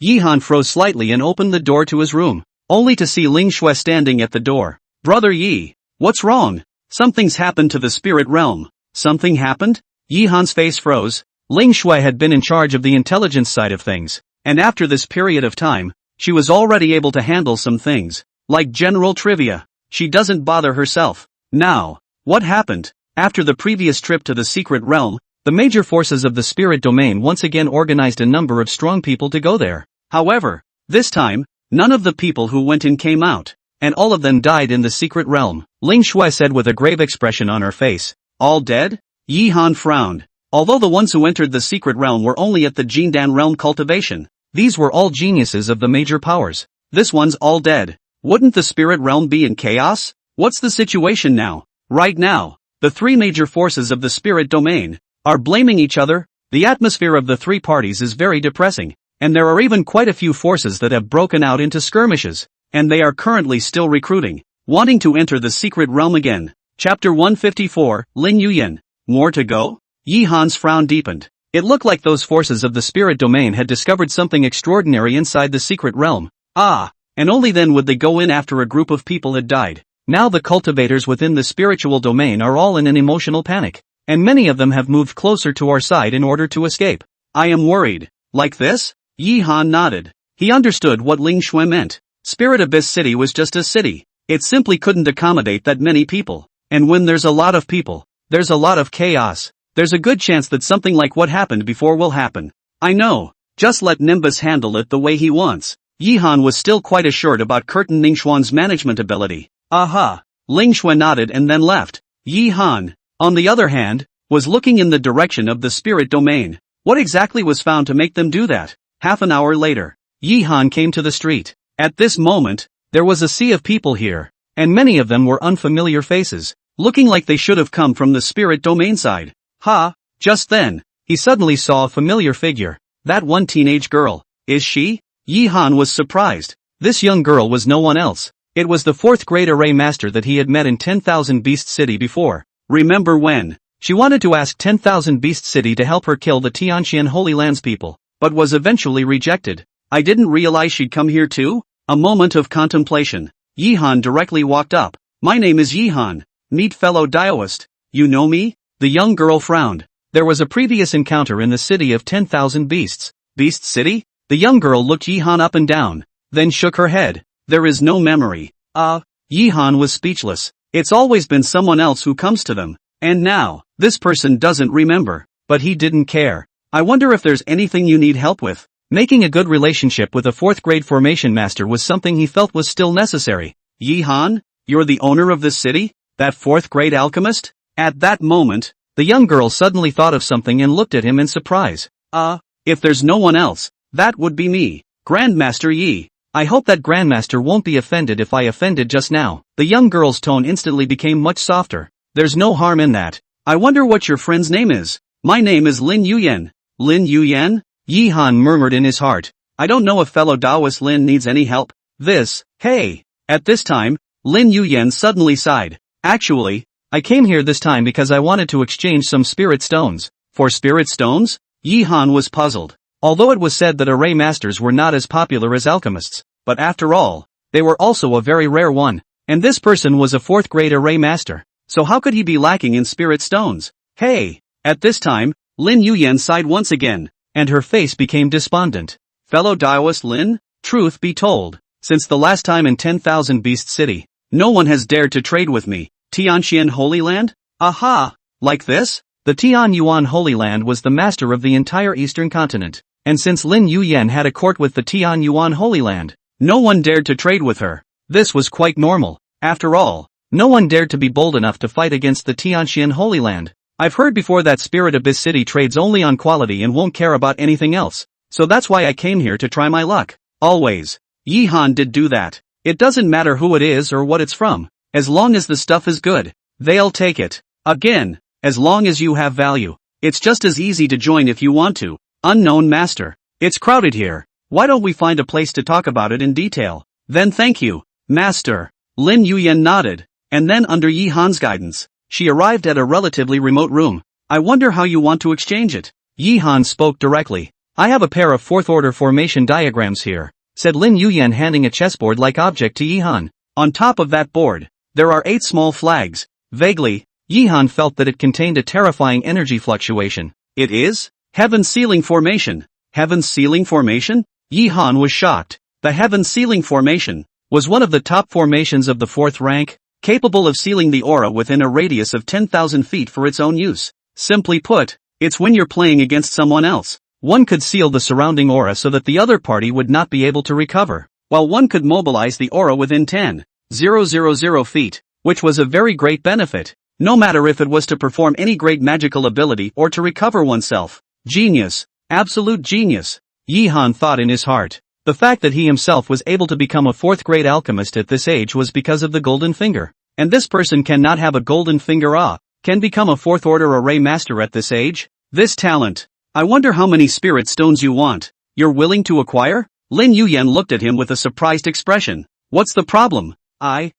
[SPEAKER 1] Yi Han froze slightly and opened the door to his room, only to see Ling Shui standing at the door. Brother Yi, what's wrong? Something's happened to the spirit realm. Something happened? Yi Han's face froze. Ling Shui had been in charge of the intelligence side of things, and after this period of time, she was already able to handle some things, like general trivia. She doesn't bother herself. Now, what happened? After the previous trip to the secret realm, the major forces of the spirit domain once again organized a number of strong people to go there. However, this time, none of the people who went in came out, and all of them died in the secret realm. Ling Shui said with a grave expression on her face. All dead? Yi Han frowned. Although the ones who entered the secret realm were only at the Jindan realm cultivation, these were all geniuses of the major powers. This one's all dead. Wouldn't the spirit realm be in chaos? What's the situation now? Right now, the three major forces of the spirit domain are blaming each other. The atmosphere of the three parties is very depressing, and there are even quite a few forces that have broken out into skirmishes, and they are currently still recruiting, wanting to enter the secret realm again. Chapter 154, Lin Yuyan. More to go? Yi Han's frown deepened. It looked like those forces of the spirit domain had discovered something extraordinary inside the secret realm. And only then would they go in after a group of people had died. Now the cultivators within the spiritual domain are all in an emotional panic, and many of them have moved closer to our side in order to escape. I am worried. Like this? Yi Han nodded. He understood what Ling Shui meant. Spirit Abyss City was just a city. It simply couldn't accommodate that many people. And when there's a lot of people, there's a lot of chaos. There's a good chance that something like what happened before will happen. I know. Just let Nimbus handle it the way he wants. Yi Han was still quite assured about Curtin Ningxuan's management ability. Aha! Ling Shui nodded and then left. Yi Han, on the other hand, was looking in the direction of the spirit domain. What exactly was found to make them do that? Half an hour later, Yi Han came to the street. At this moment, there was a sea of people here, and many of them were unfamiliar faces, looking like they should have come from the spirit domain side. Just then, he suddenly saw a familiar figure. That one teenage girl. Is she? Yi Han was surprised. This young girl was no one else. It was the 4th grade array master that he had met in 10,000 Beast City before. Remember when? She wanted to ask 10,000 Beast City to help her kill the Tianxian Holy Lands people, but was eventually rejected. I didn't realize she'd come here too? A moment of contemplation. Yi Han directly walked up. My name is Yi Han. Meet fellow daoist. You know me? The young girl frowned. There was a previous encounter in the city of 10,000 beasts. Beast City? The young girl looked Yi Han up and down, then shook her head. There is no memory. Yi Han was speechless. It's always been someone else who comes to them. And now, this person doesn't remember. But he didn't care. I wonder if there's anything you need help with. Making a good relationship with a 4th grade formation master was something he felt was still necessary. Yi Han? You're the owner of this city? That 4th grade alchemist? At that moment, the young girl suddenly thought of something and looked at him in surprise. If there's no one else, that would be me. Grandmaster Yi. I hope that Grandmaster won't be offended if I offended just now. The young girl's tone instantly became much softer. There's no harm in that. I wonder what your friend's name is. My name is Lin Yuyan. Lin Yuyan? Yi Han murmured in his heart. I don't know if fellow Daoist Lin needs any help. Hey. At this time, Lin Yuyan suddenly sighed. Actually, I came here this time because I wanted to exchange some spirit stones. For spirit stones? Yi Han was puzzled. Although it was said that array masters were not as popular as alchemists, but after all, they were also a very rare one. And this person was a 4th grade array master. So how could he be lacking in spirit stones? Hey! At this time, Lin Yuyan sighed once again, and her face became despondent. Fellow Daoist Lin? Truth be told, since the last time in 10,000 Beast City, no one has dared to trade with me. Tianxian Holy Land? Aha! Like this? The Tianyuan Holy Land was the master of the entire eastern continent, and since Lin Yuyan had a court with the Tianyuan Holy Land, no one dared to trade with her. This was quite normal. After all, no one dared to be bold enough to fight against the Tianxian Holy Land. I've heard before that Spirit Abyss City trades only on quality and won't care about anything else, so that's why I came here to try my luck. Always. Yi Han did do that. It doesn't matter who it is or what it's from, as long as the stuff is good, they'll take it. Again, as long as you have value, it's just as easy to join if you want to. Unknown Master. It's crowded here. Why don't we find a place to talk about it in detail? Then thank you, Master. Lin Yuyan nodded, and then under Yi Han's guidance, she arrived at a relatively remote room. I wonder how you want to exchange it. Yi Han spoke directly. I have a pair of fourth-order formation diagrams here, said Lin Yuyan, handing a chessboard-like object to Yi Han. On top of that board, there are 8 small flags. Vaguely, Yi Han felt that it contained a terrifying energy fluctuation. It is? Heaven's Sealing Formation. Heaven's Sealing Formation? Yi Han was shocked. The Heaven's Sealing Formation was one of the top formations of the 4th rank, capable of sealing the aura within a radius of 10,000 feet for its own use. Simply put, it's when you're playing against someone else. One could seal the surrounding aura so that the other party would not be able to recover, while one could mobilize the aura within 10,000 feet, which was a very great benefit, no matter if it was to perform any great magical ability or to recover oneself. Genius. Absolute genius. Yi Han thought in his heart. The fact that he himself was able to become a 4th-grade alchemist at this age was because of the golden finger. And this person cannot have a golden finger can become a 4th-order array master at this age? This talent. I wonder how many spirit stones you want. You're willing to acquire? Lin Yuyan looked at him with a surprised expression. What's the problem?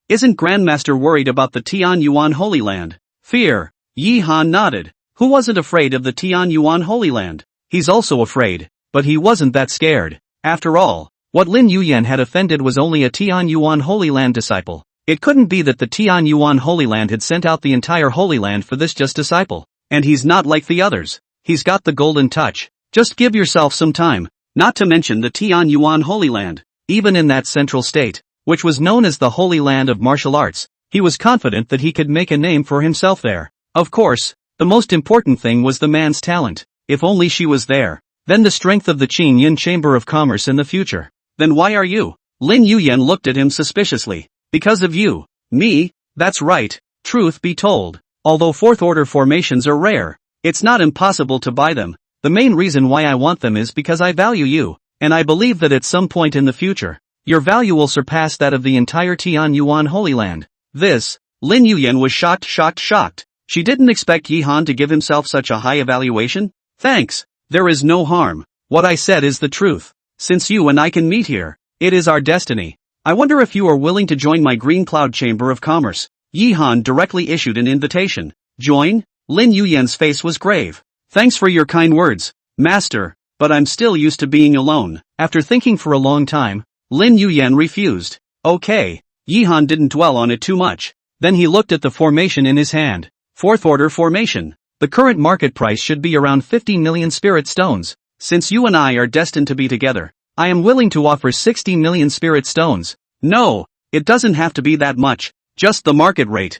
[SPEAKER 1] Isn't Grandmaster worried about the Tianyuan Holy Land? Fear. Yi Han nodded. Who wasn't afraid of the Tianyuan Holy Land? He's also afraid, but he wasn't that scared. After all, what Lin Yuyan had offended was only a Tianyuan Holy Land disciple. It couldn't be that the Tianyuan Holy Land had sent out the entire Holy Land for this just disciple. And he's not like the others. He's got the golden touch. Just give yourself some time. Not to mention the Tianyuan Holy Land. Even in that central state, which was known as the Holy Land of Martial Arts, he was confident that he could make a name for himself there. Of course, the most important thing was the man's talent. If only she was there. Then the strength of the Qin Yin Chamber of Commerce in the future. Then why are you? Lin Yuyan looked at him suspiciously. Because of you. Me? That's right. Truth be told, although 4th-order formations are rare, it's not impossible to buy them. The main reason why I want them is because I value you, and I believe that at some point in the future, your value will surpass that of the entire Tianyuan Holy Land. This, Lin Yuyan was shocked. She didn't expect Yi Han to give himself such a high evaluation. Thanks. There is no harm. What I said is the truth. Since you and I can meet here, it is our destiny. I wonder if you are willing to join my Green Cloud Chamber of Commerce. Yi Han directly issued an invitation. Join? Lin Yuyan's face was grave. Thanks for your kind words, Master, but I'm still used to being alone. After thinking for a long time, Lin Yuyan refused. Okay. Yi Han didn't dwell on it too much. Then he looked at the formation in his hand. 4th-order formation. The current market price should be around 50 million spirit stones. Since you and I are destined to be together, I am willing to offer 60 million spirit stones. No, it doesn't have to be that much, just the market rate.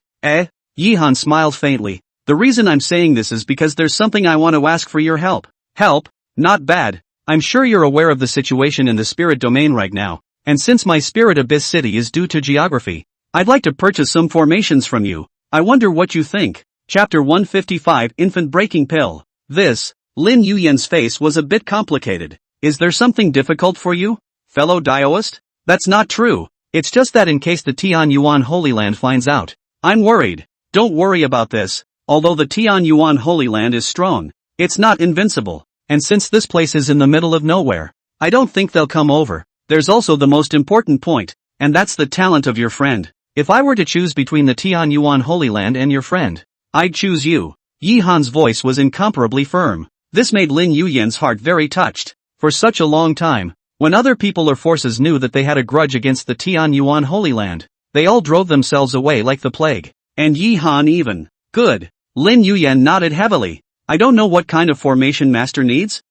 [SPEAKER 1] Yi Han smiled faintly. The reason I'm saying this is because there's something I want to ask for your help. Help? Not bad. I'm sure you're aware of the situation in the spirit domain right now, and since my Spirit Abyss City is due to geography, I'd like to purchase some formations from you. I wonder what you think. Chapter 155 Infant Breaking Pill. This, Lin Yuyan's face was a bit complicated. Is there something difficult for you, fellow daoist? That's not true. It's just that in case the Tianyuan Holy Land finds out, I'm worried. Don't worry about this. Although the Tianyuan Holy Land is strong, it's not invincible. And since this place is in the middle of nowhere, I don't think they'll come over. There's also the most important point, and that's the talent of your friend. If I were to choose between the Tianyuan Holy Land and your friend, I'd choose you. Yi Han's voice was incomparably firm. This made Lin Yuyan's heart very touched. For such a long time, when other people or forces knew that they had a grudge against the Tianyuan Holy Land, they all drove themselves away like the plague. And Yi Han even. Good. Lin Yuyan nodded heavily. I don't know what kind of formation master needs.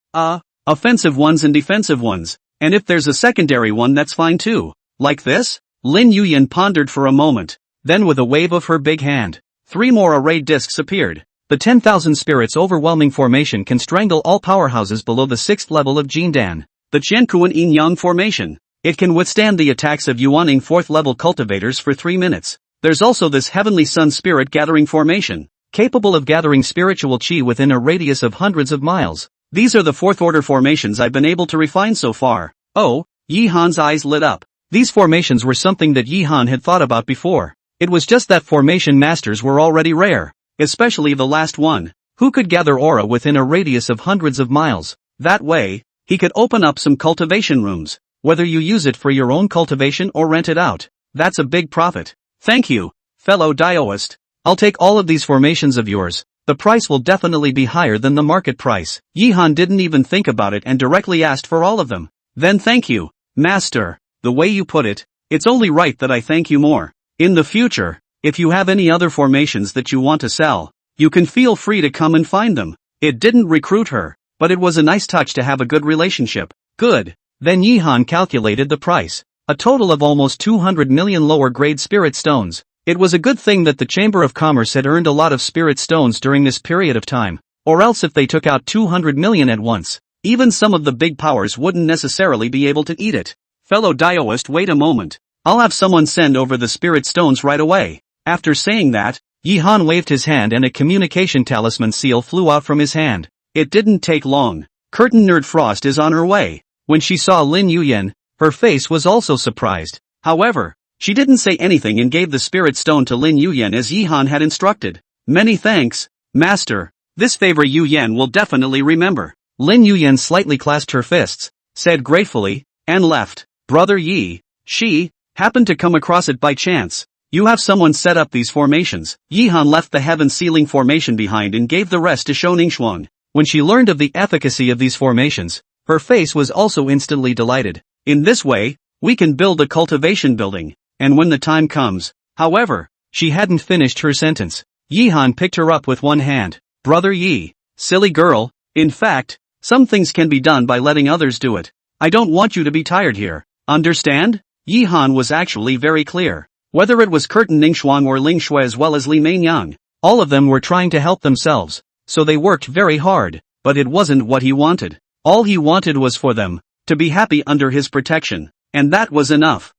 [SPEAKER 1] Offensive ones and defensive ones. And if there's a secondary one, that's fine too. Like this? Lin Yuyan pondered for a moment. Then with a wave of her big hand, 3 more arrayed discs appeared. The 10,000 spirits overwhelming formation can strangle all powerhouses below the 6th level of Jindan. The Qiankuan Yin Yang formation. It can withstand the attacks of Yuaning 4th level cultivators for 3 minutes. There's also this Heavenly Sun Spirit Gathering formation, capable of gathering spiritual qi within a radius of hundreds of miles. These are the 4th order formations I've been able to refine so far. Oh, Yi Han's eyes lit up. These formations were something that Yi Han had thought about before. It was just that formation masters were already rare. Especially the last one, who could gather aura within a radius of hundreds of miles. That way, he could open up some cultivation rooms. Whether you use it for your own cultivation or rent it out, that's a big profit. Thank you, fellow daoist. I'll take all of these formations of yours. The price will definitely be higher than the market price. Yi Han didn't even think about it and directly asked for all of them. Then thank you, master. The way you put it, it's only right that I thank you more. In the future, if you have any other formations that you want to sell, you can feel free to come and find them. It didn't recruit her, but it was a nice touch to have a good relationship. Good. Then Yi Han calculated the price. A total of almost 200 million lower grade spirit stones. It was a good thing that the Chamber of Commerce had earned a lot of spirit stones during this period of time, or else if they took out 200 million at once, even some of the big powers wouldn't necessarily be able to eat it. Fellow daoist, wait a moment. I'll have someone send over the spirit stones right away. After saying that, Yi Han waved his hand and a communication talisman seal flew out from his hand. It didn't take long. Curtain Nerd Frost is on her way. When she saw Lin Yuyan, her face was also surprised. However, she didn't say anything and gave the spirit stone to Lin Yuyan as Yi Han had instructed. Many thanks, master. This favor Yuyan will definitely remember. Lin Yuyan slightly clasped her fists, said gratefully, and left. Brother Yi, she happened to come across it by chance. You have someone set up these formations. Yi Han left the heaven sealing formation behind and gave the rest to Shoningshuang. When she learned of the efficacy of these formations, her face was also instantly delighted. In this way, we can build a cultivation building, and when the time comes. However, she hadn't finished her sentence. Yi Han picked her up with one hand. Brother Yi, silly girl, in fact, some things can be done by letting others do it. I don't want you to be tired here. Understand? Yi Han was actually very clear. Whether it was Curtin Ningxuang or Ling Shui as well as Li Mainyang, all of them were trying to help themselves, so they worked very hard, but it wasn't what he wanted. All he wanted was for them to be happy under his protection, and that was enough.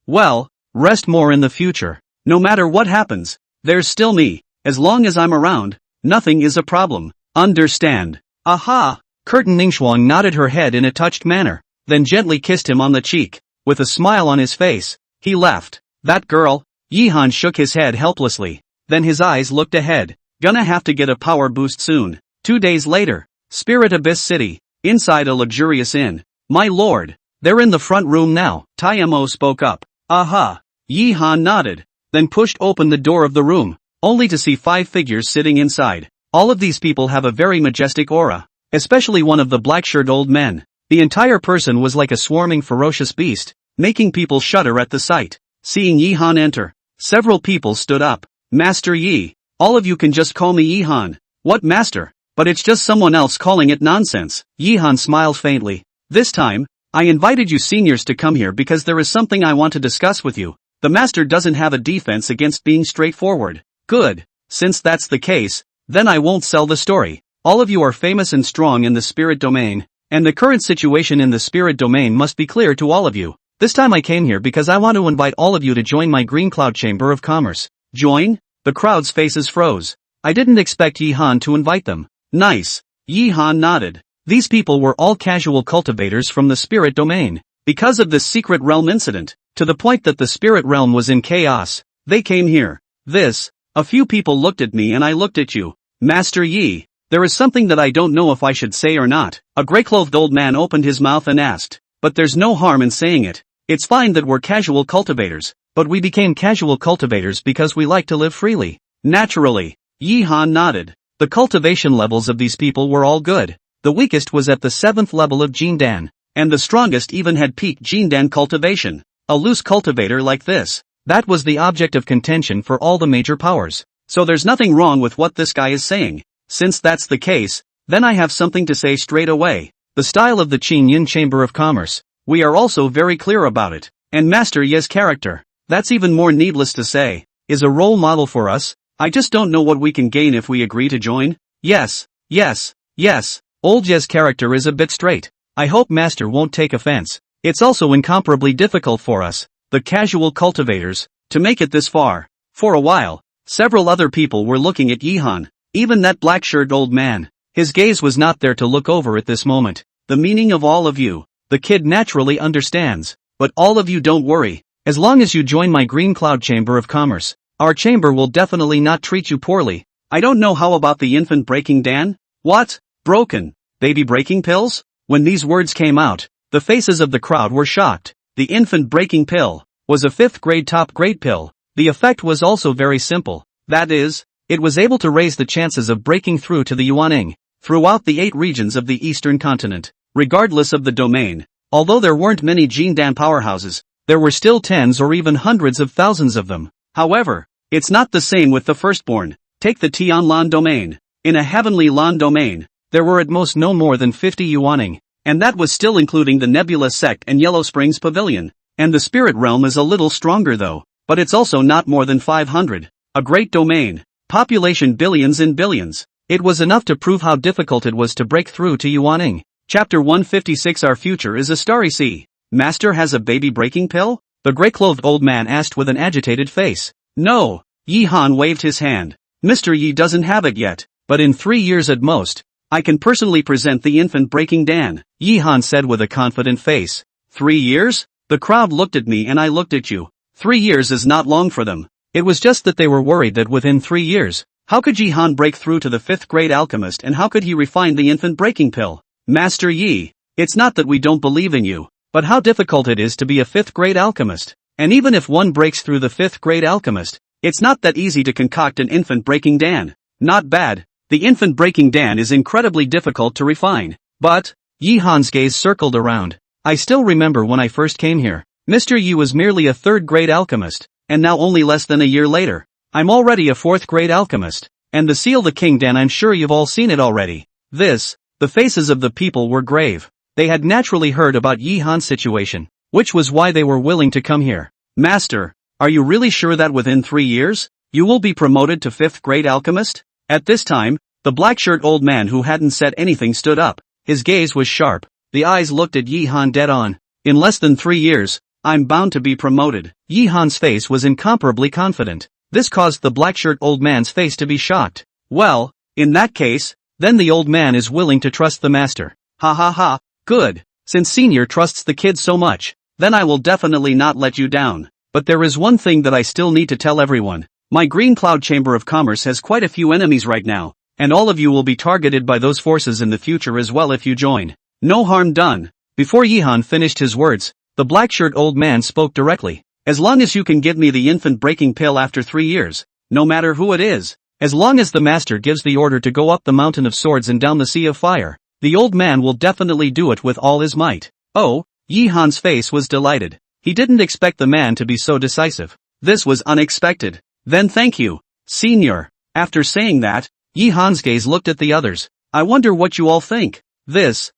[SPEAKER 1] Well, rest more in the future. No matter what happens, there's still me. As long as I'm around, nothing is a problem. Understand? Aha! Curtin Ningxuang nodded her head in a touched manner, then gently kissed him on the cheek. With a smile on his face, he left. That girl? Yi Han shook his head helplessly. Then his eyes looked ahead. Gonna have to get a power boost soon. 2 days later, Spirit Abyss City, inside a luxurious inn. My lord, they're in the front room now. Taimo spoke up. Aha! Yi Han nodded, then pushed open the door of the room, only to see 5 figures sitting inside. All of these people have a very majestic aura, especially one of the black-shirt old men. The entire person was like a swarming ferocious beast, making people shudder at the sight. Seeing Yi Han enter, several people stood up. Master Yi, all of you can just call me Yi Han. What master? But it's just someone else calling it nonsense. Yi Han smiled faintly. This time, I invited you seniors to come here because there is something I want to discuss with you. The master doesn't have a defense against being straightforward. Good. Since that's the case, then I won't sell the story. All of you are famous and strong in the spirit domain, and the current situation in the spirit domain must be clear to all of you. This time I came here because I want to invite all of you to join my Green Cloud Chamber of Commerce. Join? The crowd's faces froze. I didn't expect Yi Han to invite them. Nice. Yi Han nodded. These people were all casual cultivators from the spirit domain. Because of this secret realm incident, to the point that the spirit realm was in chaos, they came here. A few people looked at me and I looked at you. Master Yi, there is something that I don't know if I should say or not. A gray-clothed old man opened his mouth and asked. But there's no harm in saying it. It's fine that we're casual cultivators, but we became casual cultivators because we like to live freely. Naturally. Yi Han nodded. The cultivation levels of these people were all good. The weakest was at the 7th level of Jindan, and the strongest even had peak Jindan cultivation. A loose cultivator like this, that was the object of contention for all the major powers. So there's nothing wrong with what this guy is saying. Since that's the case, then I have something to say straight away. The style of the Qin Yin Chamber of Commerce, we are also very clear about it. And Master Ye's character, that's even more needless to say. is a role model for us. I just don't know what we can gain if we agree to join. Yes, yes, yes. Old Ye's character is a bit straight. I hope Master won't take offense. It's also incomparably difficult for us, the casual cultivators, to make it this far. For a while, several other people were looking at Yihan, even that black-shirted old man. His gaze was not there to look over at this moment. The meaning of all of you, the kid naturally understands. But all of you don't worry. As long as you join my Green Cloud Chamber of Commerce, our chamber will definitely not treat you poorly. I don't know how about the infant breaking Dan? What? Broken? Baby breaking pills? When these words came out, the faces of the crowd were shocked. The infant breaking pill was a 5th grade top grade pill. The effect was also very simple. That is, it was able to raise the chances of breaking through to the Yuaning throughout the 8 regions of the eastern continent, regardless of the domain. Although there weren't many Jindan powerhouses, there were still tens or even hundreds of thousands of them. However, it's not the same with the firstborn. Take the Tianlan domain. In a heavenly Lan domain, there were at most no more than 50 Yuaning, and that was still including the Nebula sect and Yellow Springs Pavilion. And the spirit realm is a little stronger though, but it's also not more than 500. A great domain. Population billions in billions. It was enough to prove how difficult it was to break through to Yuaning. Chapter 156. Our future is a starry sea. Master has a baby breaking pill? The gray-clothed old man asked with an agitated face. No. Yi Han waved his hand. Mr. Yi doesn't have it yet, but in 3 years at most, I can personally present the infant breaking Dan, Yi Han said with a confident face. 3 years? The crowd looked at me and I looked at you. 3 years is not long for them. It was just that they were worried that within 3 years, how could Yi Han break through to the 5th grade alchemist and how could he refine the infant breaking pill? Master Yi, it's not that we don't believe in you, but how difficult it is to be a 5th grade alchemist. And even if one breaks through the 5th grade alchemist, it's not that easy to concoct an infant breaking Dan. Not bad. The infant breaking Dan is incredibly difficult to refine. But, Yi Han's gaze circled around. I still remember when I first came here. Mr. Yi was merely a 3rd grade alchemist, and now only less than a year later, I'm already a 4th grade alchemist. And the Seal the King Dan, I'm sure you've all seen it already. The faces of the people were grave. They had naturally heard about Yi Han's situation, which was why they were willing to come here. Master, are you really sure that within 3 years, you will be promoted to 5th grade alchemist? At this time, the black-shirt old man who hadn't said anything stood up. His gaze was sharp. The eyes looked at Yi Han dead on. In less than 3 years, I'm bound to be promoted. Yi Han's face was incomparably confident. This caused the black-shirt old man's face to be shocked. Well, in that case, then the old man is willing to trust the master. Ha ha ha, good. Since Senior trusts the kid so much, then I will definitely not let you down. But there is one thing that I still need to tell everyone. My Green Cloud Chamber of Commerce has quite a few enemies right now, and all of you will be targeted by those forces in the future as well if you join. No harm done. Before Yi Han finished his words, the black-shirt old man spoke directly. As long as you can give me the infant breaking pill after 3 years, no matter who it is, as long as the master gives the order to go up the mountain of swords and down the sea of fire, the old man will definitely do it with all his might. Oh, Yi Han's face was delighted. He didn't expect the man to be so decisive. This was unexpected. Then thank you, Senior. After saying that, Yi Han's gaze looked at the others. I wonder what you all think.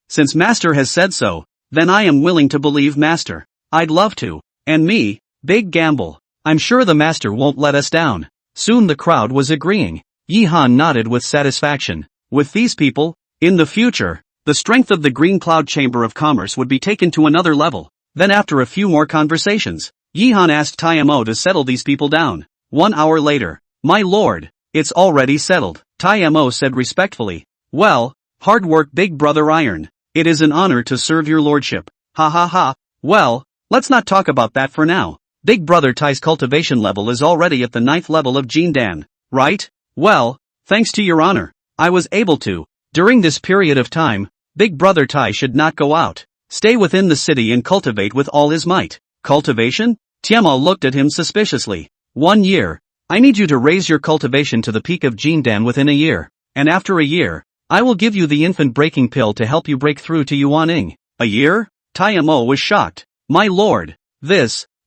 [SPEAKER 1] Since Master has said so, then I am willing to believe Master. I'd love to. And me, big gamble. I'm sure the Master won't let us down. Soon the crowd was agreeing. Yi Han nodded with satisfaction. With these people, in the future, the strength of the Green Cloud Chamber of Commerce would be taken to another level. Then after a few more conversations, Yi Han asked Taimo to settle these people down. 1 hour later, my lord, it's already settled, Taimo said respectfully. Well, hard work Big Brother Iron. It is an honor to serve your lordship. Ha ha ha. Well, let's not talk about that for now. Big Brother Tai's cultivation level is already at the 9th level of Jindan, right? Well, thanks to your honor, I was able to. During this period of time, Big Brother Tai should not go out. Stay within the city and cultivate with all his might. Cultivation? Tiamo looked at him suspiciously. 1 year. I need you to raise your cultivation to the peak of Jindan within a year. And after a year, I will give you the infant breaking pill to help you break through to Yuaning. A year? Taimo was shocked. My lord.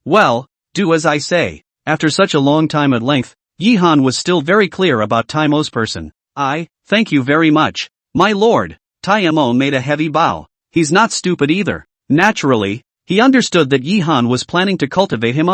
[SPEAKER 1] Well, do as I say. After such a long time at length, Yi Han was still very clear about Taimo's person. Thank you very much. My lord. Taimo made a heavy bow. He's not stupid either. Naturally, he understood that Yi Han was planning to cultivate him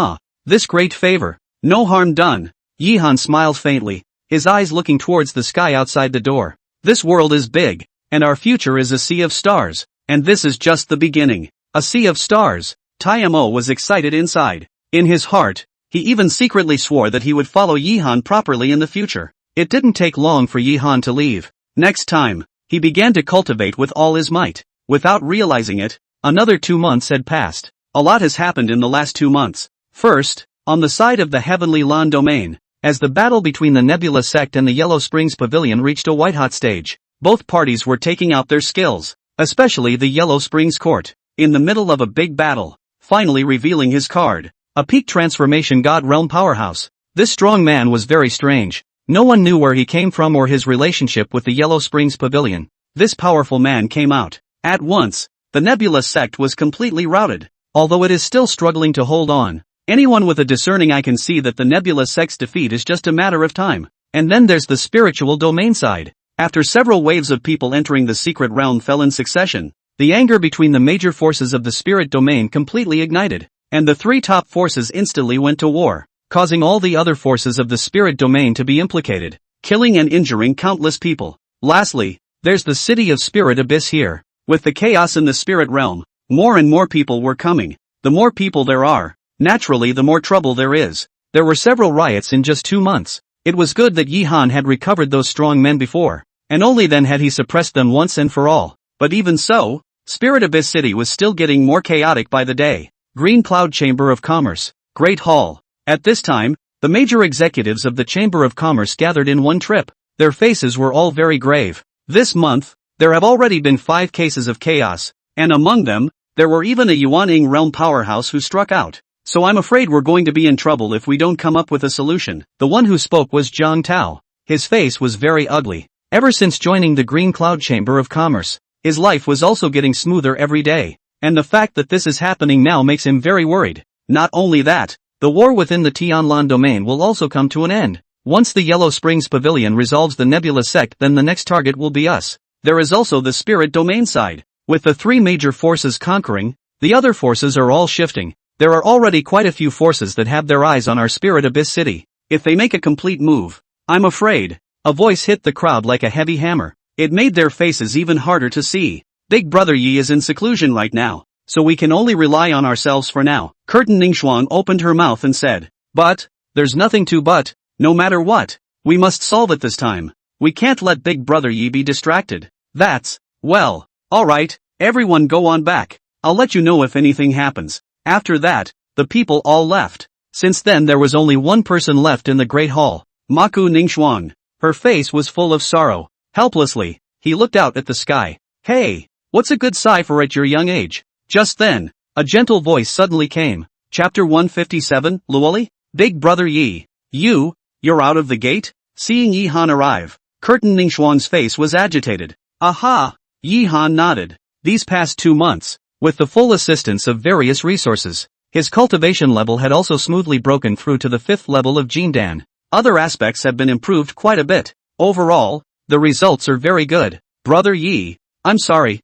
[SPEAKER 1] this great favor. No harm done. Yihan smiled faintly, his eyes looking towards the sky outside the door. This world is big, and our future is a sea of stars, and this is just the beginning. A sea of stars. Taimo was excited inside. In his heart, he even secretly swore that he would follow Yihan properly in the future. It didn't take long for Yihan to leave. Next time, he began to cultivate with all his might. Without realizing it, another 2 months had passed. A lot has happened in the last 2 months. First, on the side of the Heavenly Lan domain, as the battle between the Nebula sect and the Yellow Springs Pavilion reached a white-hot stage, both parties were taking out their skills, especially the Yellow Springs court, in the middle of a big battle, finally revealing his card, a peak transformation god realm powerhouse. This strong man was very strange. No one knew where he came from or his relationship with the Yellow Springs Pavilion. This powerful man came out. At once, the Nebula sect was completely routed, although it is still struggling to hold on. Anyone with a discerning eye can see that the Nebula sect's defeat is just a matter of time. And then there's the spiritual domain side. After several waves of people entering the secret realm fell in succession, the anger between the major forces of the spirit domain completely ignited, and the 3 top forces instantly went to war, causing all the other forces of the spirit domain to be implicated, killing and injuring countless people. Lastly, there's the city of Spirit Abyss here. With the chaos in the spirit realm, more and more people were coming. The more people there are, naturally the more trouble there is. There were several riots in just 2 months. It was good that Yihan had recovered those strong men before, and only then had he suppressed them once and for all. But even so, Spirit Abyss City was still getting more chaotic by the day. Green Cloud Chamber of Commerce, Great Hall. At this time, the major executives of the Chamber of Commerce gathered in one trip. Their faces were all very grave. This month, there have already been 5 cases of chaos, and among them, there were even a Yuaning realm powerhouse who struck out. So I'm afraid we're going to be in trouble if we don't come up with a solution. The one who spoke was Zhang Tao. His face was very ugly. Ever since joining the Green Cloud Chamber of Commerce, his life was also getting smoother every day, and the fact that this is happening now makes him very worried. Not only that, the war within the Tianlan domain will also come to an end. Once the Yellow Springs Pavilion resolves the Nebula sect, then the next target will be us. There is also the spirit domain side. With the 3 major forces conquering, the other forces are all shifting. There are already quite a few forces that have their eyes on our Spirit Abyss City. If they make a complete move, I'm afraid. A voice hit the crowd like a heavy hammer. It made their faces even harder to see. Big Brother Yi is in seclusion right now, so we can only rely on ourselves for now. Curtin Ningxuang opened her mouth and said, "But, there's nothing to but, no matter what, we must solve it this time. We can't let Big Brother Yi be distracted." Well, alright, everyone go on back. I'll let you know if anything happens. After that, the people all left. Since then there was only one person left in the Great Hall, Maku Ningxuang. Her face was full of sorrow. Helplessly, he looked out at the sky. "Hey, what's a good cipher at your young age?" Just then, a gentle voice suddenly came. Chapter 157, Luoli? Big Brother Yi. You're out of the gate? Seeing Yihan arrive, Curtin Ningxuang's face was agitated. Aha! Yihan nodded. These past 2 months, with the full assistance of various resources, his cultivation level had also smoothly broken through to the 5th level of Jindan. Other aspects have been improved quite a bit. Overall, the results are very good. Brother Yi, I'm sorry,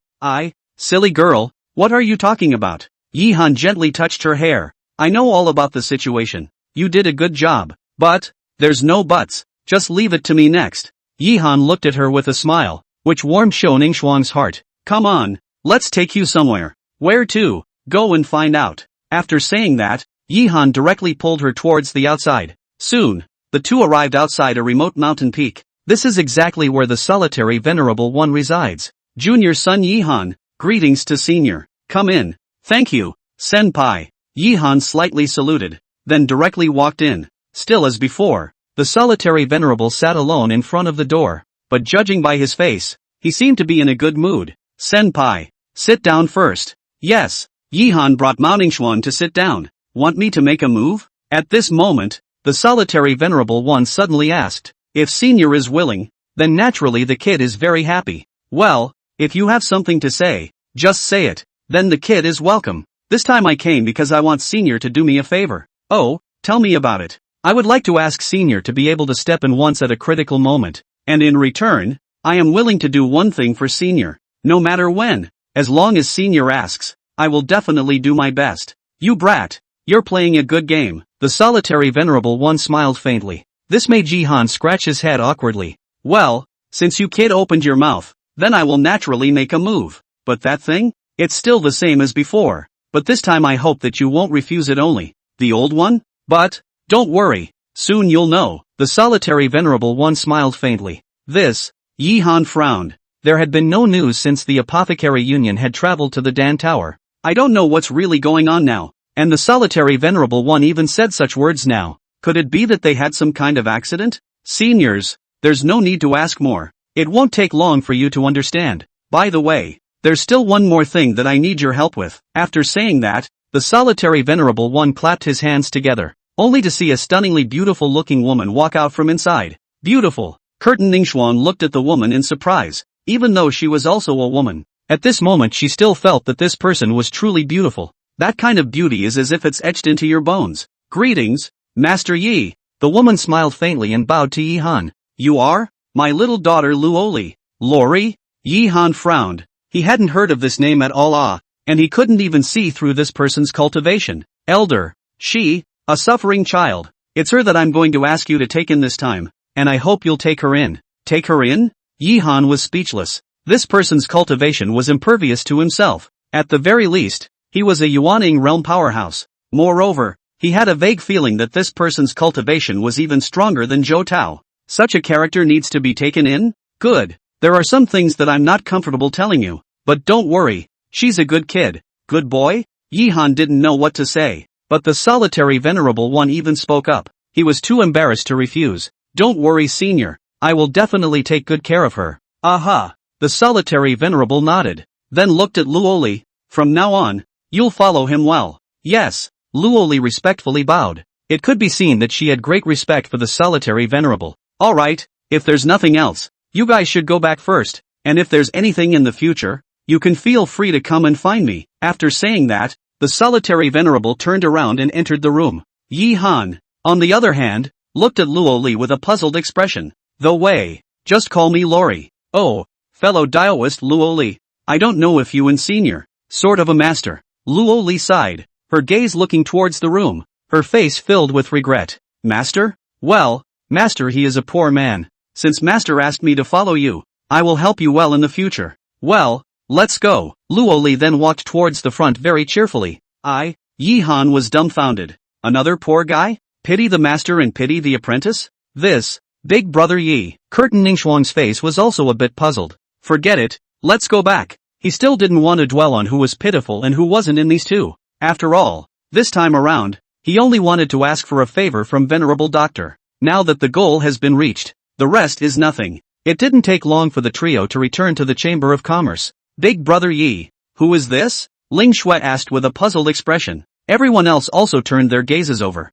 [SPEAKER 1] silly girl, what are you talking about? Yihan gently touched her hair. I know all about the situation. You did a good job. But, there's no buts. Just leave it to me next. Yihan looked at her with a smile, which warmed Shou Ningxuang's heart. Come on, let's take you somewhere. Where to? Go and find out. After saying that, Yihan directly pulled her towards the outside. Soon, the two arrived outside a remote mountain peak. This is exactly where the solitary Venerable One resides. Junior son Yihan, greetings to senior. Come in. Thank you, senpai. Yihan slightly saluted, then directly walked in. Still as before, the solitary Venerable sat alone in front of the door, but judging by his face, he seemed to be in a good mood. Senpai, sit down first. Yes. Yihan brought Mao Ningxuan to sit down. Want me to make a move? At this moment, the solitary Venerable One suddenly asked. If senior is willing, then naturally the kid is very happy. Well, if you have something to say, just say it, then the kid is welcome. This time I came because I want senior to do me a favor. Oh, tell me about it. I would like to ask senior to be able to step in once at a critical moment, and in return, I am willing to do one thing for senior, no matter when. As long as senior asks, I will definitely do my best. You brat, you're playing a good game. The solitary Venerable One smiled faintly. This made Jihan scratch his head awkwardly. Well, since you kid opened your mouth, then I will naturally make a move. But that thing? It's still the same as before. But this time I hope that you won't refuse it only. The old one? But, don't worry. Soon you'll know. The solitary venerable one smiled faintly. This? Jihan frowned. There had been no news since the apothecary union had traveled to the Dan Tower. I don't know what's really going on now. And the solitary venerable one even said such words now. Could it be that they had some kind of accident? Seniors, there's no need to ask more. It won't take long for you to understand. By the way, there's still one more thing that I need your help with. After saying that, the solitary venerable one clapped his hands together, only to see a stunningly beautiful looking woman walk out from inside. Beautiful. Curtin Ningxuan looked at the woman in surprise, even though she was also a woman. At this moment she still felt that this person was truly beautiful. That kind of beauty is as if it's etched into your bones. Greetings, Master Yi. The woman smiled faintly and bowed to Jihan. You are? My little daughter Luoli. Lori? Jihan frowned. He hadn't heard of this name at all, and he couldn't even see through this person's cultivation. Elder. She, a suffering child. It's her that I'm going to ask you to take in this time, and I hope you'll take her in. Take her in? Jihan was speechless. This person's cultivation was impervious to himself. At the very least, he was a Yuaning realm powerhouse. Moreover, he had a vague feeling that this person's cultivation was even stronger than Zhou Tao. Such a character needs to be taken in? Good. There are some things that I'm not comfortable telling you, but don't worry, she's a good kid. Good boy? Jihan didn't know what to say, but the solitary venerable one even spoke up. He was too embarrassed to refuse. Don't worry, senior. I will definitely take good care of her. Aha. The solitary venerable nodded, then looked at Luoli. From now on, you'll follow him well. Yes. Luoli respectfully bowed. It could be seen that she had great respect for the solitary venerable. Alright, if there's nothing else, you guys should go back first, and if there's anything in the future, you can feel free to come and find me. After saying that, the solitary venerable turned around and entered the room. Jihan, on the other hand, looked at Luoli with a puzzled expression. The way, just call me Lori. Oh, fellow daoist Luoli, I don't know if you and senior, sort of a master. Luoli sighed, her gaze looking towards the room, her face filled with regret. Master? Well, Master, he is a poor man. Since Master asked me to follow you, I will help you well in the future. Well, let's go. Luoli then walked towards the front very cheerfully. Jihan was dumbfounded. Another poor guy? Pity the master and pity the apprentice? This, big brother Yi. Curtin Ningxuang's face was also a bit puzzled. Forget it, let's go back. He still didn't want to dwell on who was pitiful and who wasn't in these two. After all, this time around, he only wanted to ask for a favor from Venerable Doctor. Now that the goal has been reached, the rest is nothing. It didn't take long for the trio to return to the Chamber of Commerce. Big brother Yi, who is this? Ling Shui asked with a puzzled expression. Everyone else also turned their gazes over.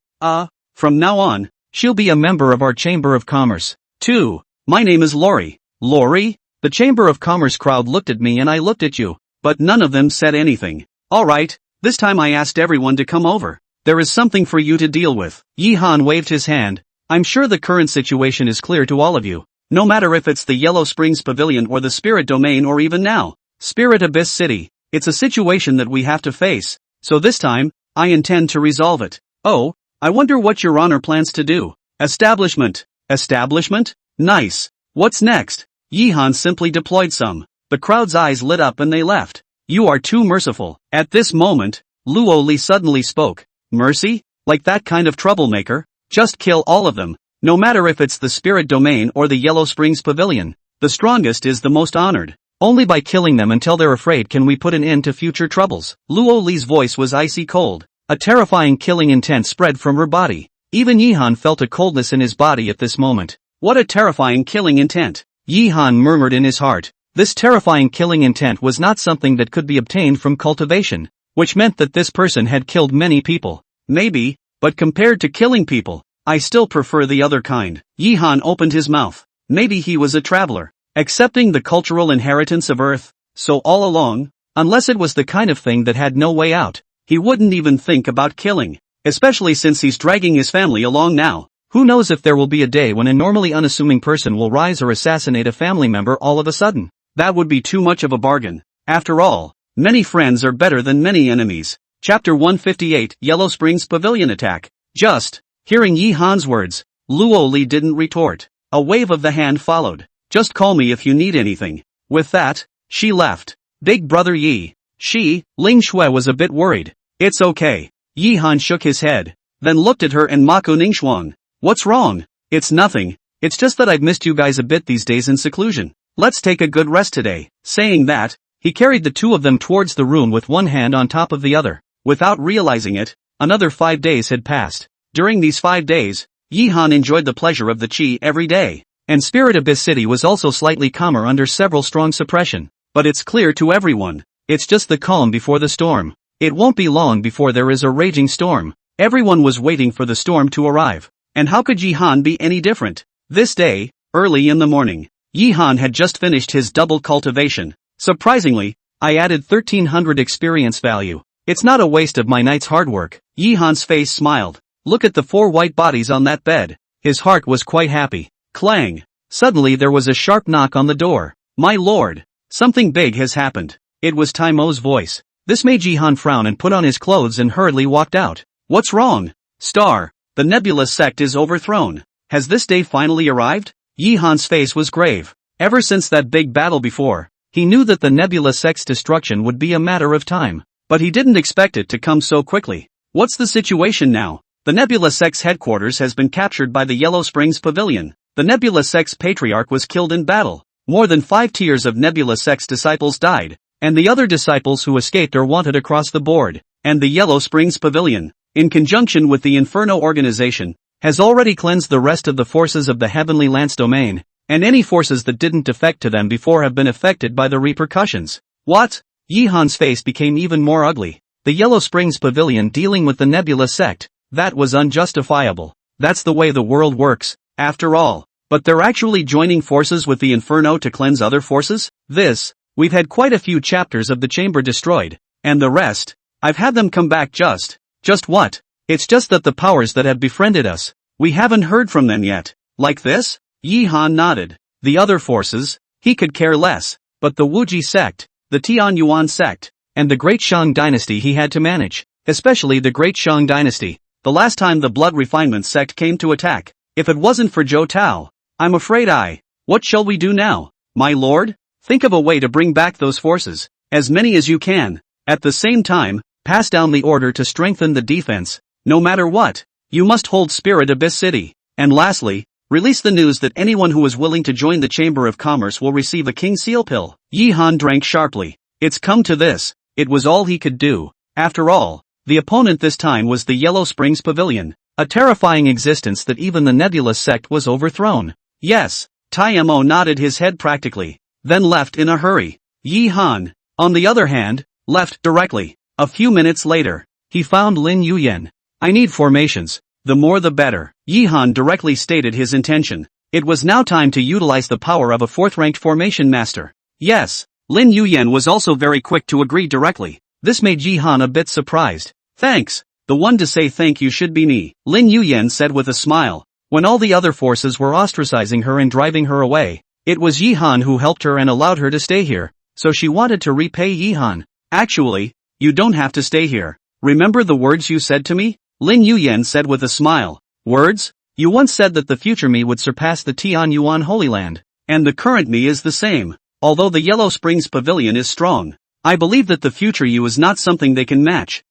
[SPEAKER 1] From now on, she'll be a member of our Chamber of Commerce. 2. My name is Lori. Lori? The Chamber of Commerce crowd looked at me and I looked at you, but none of them said anything. Alright, this time I asked everyone to come over. There is something for you to deal with. Jihan waved his hand. I'm sure the current situation is clear to all of you. No matter if it's the Yellow Springs Pavilion or the Spirit Domain or even now, Spirit Abyss City, it's a situation that we have to face. So this time, I intend to resolve it. Oh, I wonder what Your Honor plans to do. Establishment. Establishment? Nice. What's next? Jihan simply deployed some. The crowd's eyes lit up and they left. You are too merciful. At this moment, Luoli suddenly spoke. Mercy? Like that kind of troublemaker? Just kill all of them. No matter if it's the Spirit Domain or the Yellow Springs Pavilion. The strongest is the most honored. Only by killing them until they're afraid can we put an end to future troubles. Luoli's voice was icy cold. A terrifying killing intent spread from her body. Even Jihan felt a coldness in his body at this moment. What a terrifying killing intent. Jihan murmured in his heart. This terrifying killing intent was not something that could be obtained from cultivation, which meant that this person had killed many people. Maybe, but compared to killing people, I still prefer the other kind. Jihan opened his mouth. Maybe he was a traveler, accepting the cultural inheritance of Earth. So all along, unless it was the kind of thing that had no way out, he wouldn't even think about killing, especially since he's dragging his family along now. Who knows if there will be a day when a normally unassuming person will rise or assassinate a family member all of a sudden. That would be too much of a bargain. After all, many friends are better than many enemies. Chapter 158, Yellow Springs Pavilion Attack. Just hearing Jihan's words, Luo Li didn't retort. A wave of the hand followed. Just call me if you need anything. With that, she left. Big brother Yi. Ling Shui was a bit worried. It's okay. Yi Han shook his head, then looked at her and Mako Ningxuang. What's wrong? It's nothing. It's just that I've missed you guys a bit these days in seclusion. Let's take a good rest today. Saying that, he carried the two of them towards the room with one hand on top of the other. Without realizing it, another 5 days had passed. During these 5 days, Yi Han enjoyed the pleasure of the qi every day. And Spirit Abyss City was also slightly calmer under several strong suppression. But it's clear to everyone. It's just the calm before the storm. It won't be long before there is a raging storm. Everyone was waiting for the storm to arrive. And how could Yi Han be any different? This day, early in the morning, Yi Han had just finished his double cultivation. Surprisingly, I added 1300 experience value. It's not a waste of my night's hard work. Yi Han's face smiled. Look at the 4 white bodies on that bed. His heart was quite happy. Clang! Suddenly there was a sharp knock on the door. My lord! Something big has happened. It was Tai Mo's voice. This made Yi Han frown and put on his clothes and hurriedly walked out. What's wrong? Star, the Nebula sect is overthrown. Has this day finally arrived? Yi Han's face was grave. Ever since that big battle before, he knew that the Nebula sect's destruction would be a matter of time. But he didn't expect it to come so quickly. What's the situation now? The Nebula sect's headquarters has been captured by the Yellow Springs Pavilion. The Nebula sect's patriarch was killed in battle. More than 5 tiers of Nebula sect's disciples died, and the other disciples who escaped are wanted across the board. And the Yellow Springs Pavilion, in conjunction with the Inferno organization, has already cleansed the rest of the forces of the Heavenly Lance domain, and any forces that didn't defect to them before have been affected by the repercussions. What? Yi Han's face became even more ugly. The Yellow Springs Pavilion dealing with the Nebula sect, that was unjustifiable. That's the way the world works, after all. But they're actually joining forces with the Inferno to cleanse other forces? We've had quite a few chapters of the chamber destroyed. And the rest? I've had them come back just what? It's just that the powers that have befriended us, we haven't heard from them yet. Like this? Yi Han nodded. The other forces, he could care less. But the Wuji sect, the Tian Yuan sect, and the Great Shang dynasty he had to manage. Especially the Great Shang dynasty. The last time the Blood Refinement sect came to attack. If it wasn't for Zhou Tao, I'm afraid what shall we do now? My lord? Think of a way to bring back those forces. As many as you can. At the same time, pass down the order to strengthen the defense. No matter what, you must hold Spirit Abyss City. And lastly, release the news that anyone who is willing to join the Chamber of Commerce will receive a King Seal pill. Yi Han drank sharply. It's come to this. It was all he could do. After all, the opponent this time was the Yellow Springs Pavilion. A terrifying existence that even the Nebula sect was overthrown. Yes, Tai Mo nodded his head practically, then left in a hurry. Yi Han, on the other hand, left directly. A few minutes later, he found Lin Yuyan. I need formations. The more the better. Yi Han directly stated his intention. It was now time to utilize the power of a 4th-ranked formation master. Yes, Lin Yuyan was also very quick to agree directly. This made Yi Han a bit surprised. Thanks. The one to say thank you should be me, Lin Yuyan said with a smile. When all the other forces were ostracizing her and driving her away, it was Yi Han who helped her and allowed her to stay here, so she wanted to repay Yi Han. Actually, you don't have to stay here. Remember the words you said to me? Lin Yuyan said with a smile. Words? You once said that the future me would surpass the Tian Yuan Holy Land. And the current me is the same. Although the Yellow Springs Pavilion is strong, I believe that the future you is not something they can match.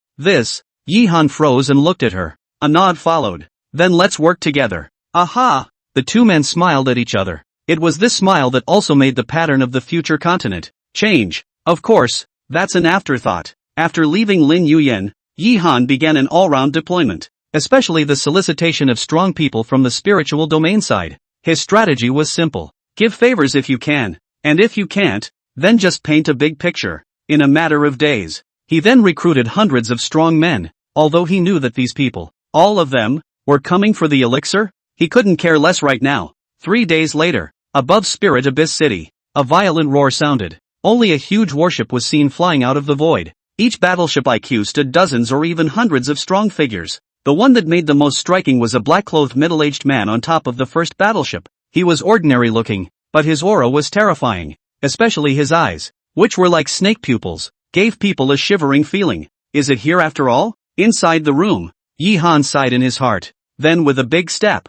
[SPEAKER 1] Yi Han froze and looked at her. A nod followed. Then let's work together. Aha! The two men smiled at each other. It was this smile that also made the pattern of the future continent change. Of course, that's an afterthought. After leaving Lin Yuyan, Yi Han began an all-round deployment, especially the solicitation of strong people from the spiritual domain side. His strategy was simple. Give favors if you can, and if you can't, then just paint a big picture. In a matter of days, he then recruited hundreds of strong men, although he knew that these people, all of them, were coming for the elixir. He couldn't care less right now. 3 days later, above Spirit Abyss City, a violent roar sounded. Only a huge warship was seen flying out of the void. Each battleship IQ stood dozens or even hundreds of strong figures. The one that made the most striking was a black-clothed middle-aged man on top of the first battleship. He was ordinary looking, but his aura was terrifying. Especially his eyes, which were like snake pupils, gave people a shivering feeling. Is it here after all? Inside the room, Yi Han sighed in his heart. Then with a big step,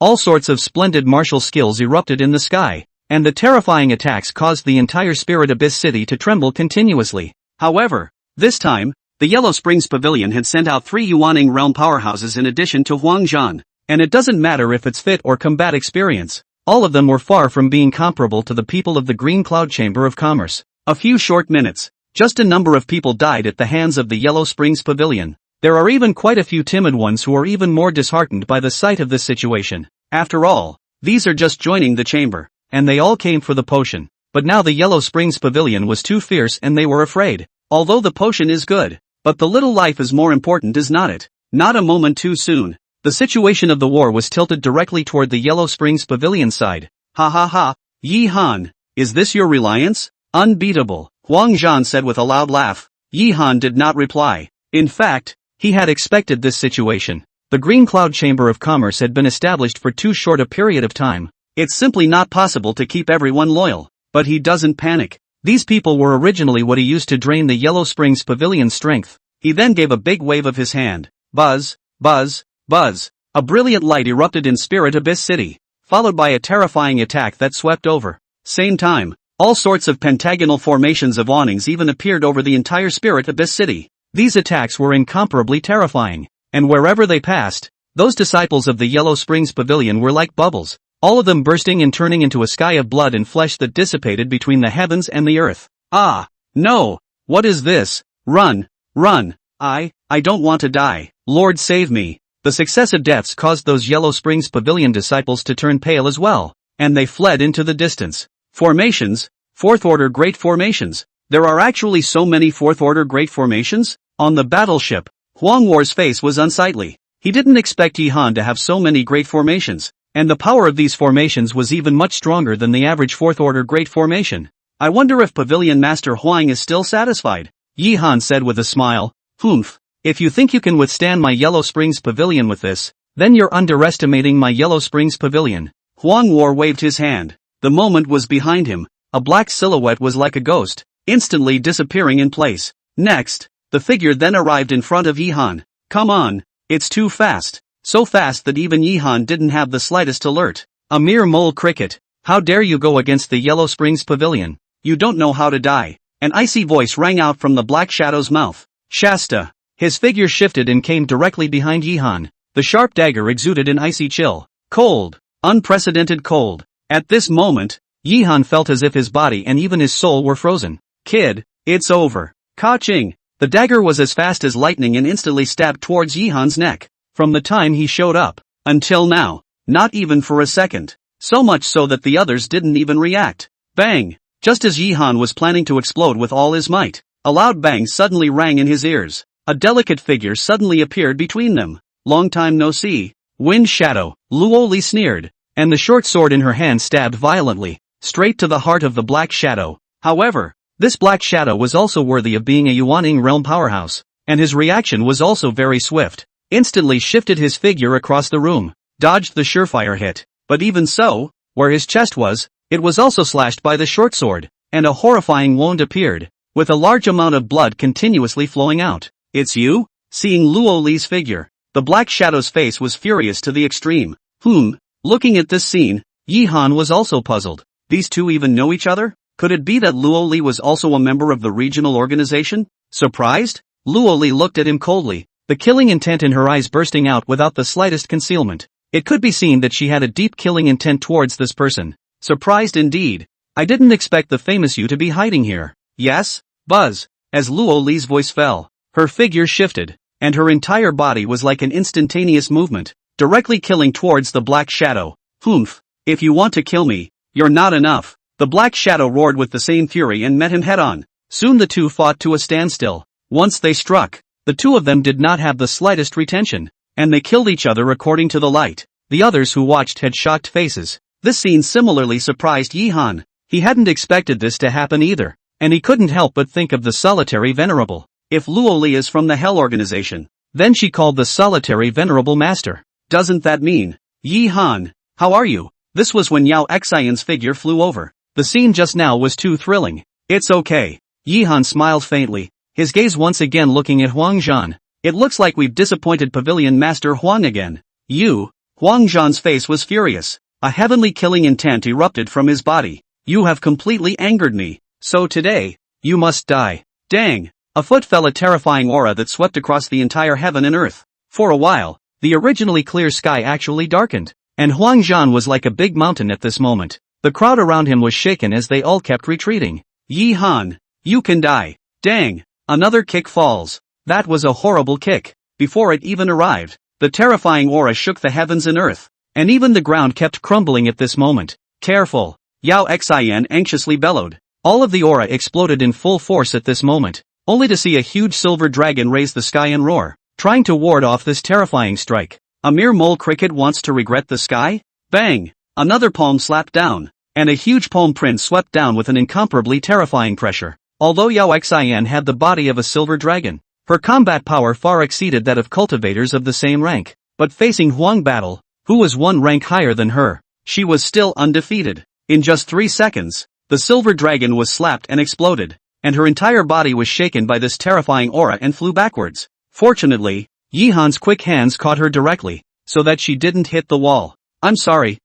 [SPEAKER 1] All sorts of splendid martial skills erupted in the sky, and the terrifying attacks caused the entire Spirit Abyss city to tremble continuously. However, this time, the Yellow Springs Pavilion had sent out 3 Yuaning realm powerhouses in addition to Huang Zhan, and it doesn't matter if it's fit or combat experience, all of them were far from being comparable to the people of the Green Cloud Chamber of Commerce. A few short minutes, just a number of people died at the hands of the Yellow Springs Pavilion. There are even quite a few timid ones who are even more disheartened by the sight of this situation. After all, these are just joining the chamber, and they all came for the potion. But now the Yellow Springs Pavilion was too fierce and they were afraid. Although the potion is good, but the little life is more important, is not it? Not a moment too soon. The situation of the war was tilted directly toward the Yellow Springs Pavilion side. Ha ha ha, Yi Han, is this your reliance? Unbeatable, Huang Zhan said with a loud laugh. Yi Han did not reply. In fact, he had expected this situation. The Green Cloud Chamber of Commerce had been established for too short a period of time. It's simply not possible to keep everyone loyal. But he doesn't panic. These people were originally what he used to drain the Yellow Springs Pavilion's strength. He then gave a big wave of his hand. Buzz, buzz, buzz. A brilliant light erupted in Spirit Abyss City, followed by a terrifying attack that swept over. Same time, all sorts of pentagonal formations of awnings even appeared over the entire Spirit Abyss City. These attacks were incomparably terrifying, and wherever they passed, those disciples of the Yellow Springs Pavilion were like bubbles, all of them bursting and turning into a sky of blood and flesh that dissipated between the heavens and the earth. Ah! No! What is this? Run! Run! I don't want to die. Lord save me. The successive deaths caused those Yellow Springs Pavilion disciples to turn pale as well, and they fled into the distance. Formations? Fourth Order Great Formations. There are actually so many Fourth Order Great Formations? On the battleship, Huang War's face was unsightly. He didn't expect Yi Han to have so many great formations, and the power of these formations was even much stronger than the average Fourth Order Great Formation. I wonder if Pavilion Master Huang is still satisfied, Yi Han said with a smile. Humph. If you think you can withstand my Yellow Springs Pavilion with this, then you're underestimating my Yellow Springs Pavilion. Huang War waved his hand. The moment was behind him. A black silhouette was like a ghost, instantly disappearing in place. Next, the figure then arrived in front of Yi Han. Come on, it's too fast. So fast that even Yi Han didn't have the slightest alert. A mere mole cricket. How dare you go against the Yellow Springs Pavilion? You don't know how to die. An icy voice rang out from the Black Shadow's mouth. Shasta. His figure shifted and came directly behind Yi Han. The sharp dagger exuded an icy chill. Cold. Unprecedented cold. At this moment, Yi Han felt as if his body and even his soul were frozen. Kid, it's over. Ka-ching. The dagger was as fast as lightning and instantly stabbed towards Yi Han's neck. From the time he showed up, until now, not even for a second. So much so that the others didn't even react. Bang! Just as Yi Han was planning to explode with all his might, a loud bang suddenly rang in his ears. A delicate figure suddenly appeared between them. Long time no see. Wind Shadow, Luo Li sneered. and the short sword in her hand stabbed violently, straight to the heart of the Black Shadow. However, this Black Shadow was also worthy of being a Yuaning realm powerhouse, and his reaction was also very swift. Instantly shifted his figure across the room, dodged the surefire hit, but even so, where his chest was, it was also slashed by the short sword, and a horrifying wound appeared, with a large amount of blood continuously flowing out. "It's you?" Seeing Luo Li's figure, the Black Shadow's face was furious to the extreme. Looking at this scene, Yi Han was also puzzled. These two even know each other? Could it be that Luo Li was also a member of the regional organization? Surprised? Luo Li looked at him coldly, the killing intent in her eyes bursting out without the slightest concealment. It could be seen that she had a deep killing intent towards this person. Surprised indeed. "I didn't expect the famous you to be hiding here." "Yes?" Buzz. As Luo Li's voice fell, her figure shifted, and her entire body was like an instantaneous movement, directly killing towards the Black Shadow. If you want to kill me, you're not enough." The Black Shadow roared with the same fury and met him head-on. Soon the two fought to a standstill. Once they struck, the two of them did not have the slightest retention, and they killed each other according to the light. The others who watched had shocked faces. This scene similarly surprised Yi Han. He hadn't expected this to happen either, and he couldn't help but think of the Solitary Venerable. If Luo Li is from the Hell Organization, then she called the Solitary Venerable Master. Doesn't that mean, "Yi Han, how are you?" This was when Yao Xian's figure flew over. The scene just now was too thrilling. "It's okay." Yi Han smiled faintly, his gaze once again looking at Huang Zhan. "It looks like we've disappointed Pavilion Master Huang again." "You?" Huang Zhan's face was furious. A heavenly killing intent erupted from his body. "You have completely angered me. So today, you must die." Dang! Afoot fell a terrifying aura that swept across the entire heaven and earth. For a while, the originally clear sky actually darkened, and Huang Zhan was like a big mountain at this moment. The crowd around him was shaken as they all kept retreating. "Yi Han, you can die." Dang! Another kick falls. That was a horrible kick. Before it even arrived, the terrifying aura shook the heavens and earth, and even the ground kept crumbling at this moment. "Careful!" Yao Xian anxiously bellowed. All of the aura exploded in full force at this moment, only to see a huge silver dragon raise the sky and roar, trying to ward off this terrifying strike. A mere mole cricket wants to regret the sky? Bang! Another palm slapped down, and a huge palm print swept down with an incomparably terrifying pressure. Although Yao Xian had the body of a silver dragon, her combat power far exceeded that of cultivators of the same rank. But facing Huang Battle, who was one rank higher than her, she was still undefeated. In just 3 seconds, the silver dragon was slapped and exploded, and her entire body was shaken by this terrifying aura and flew backwards. Fortunately, Yi Han's quick hands caught her directly, so that she didn't hit the wall. "I'm sorry,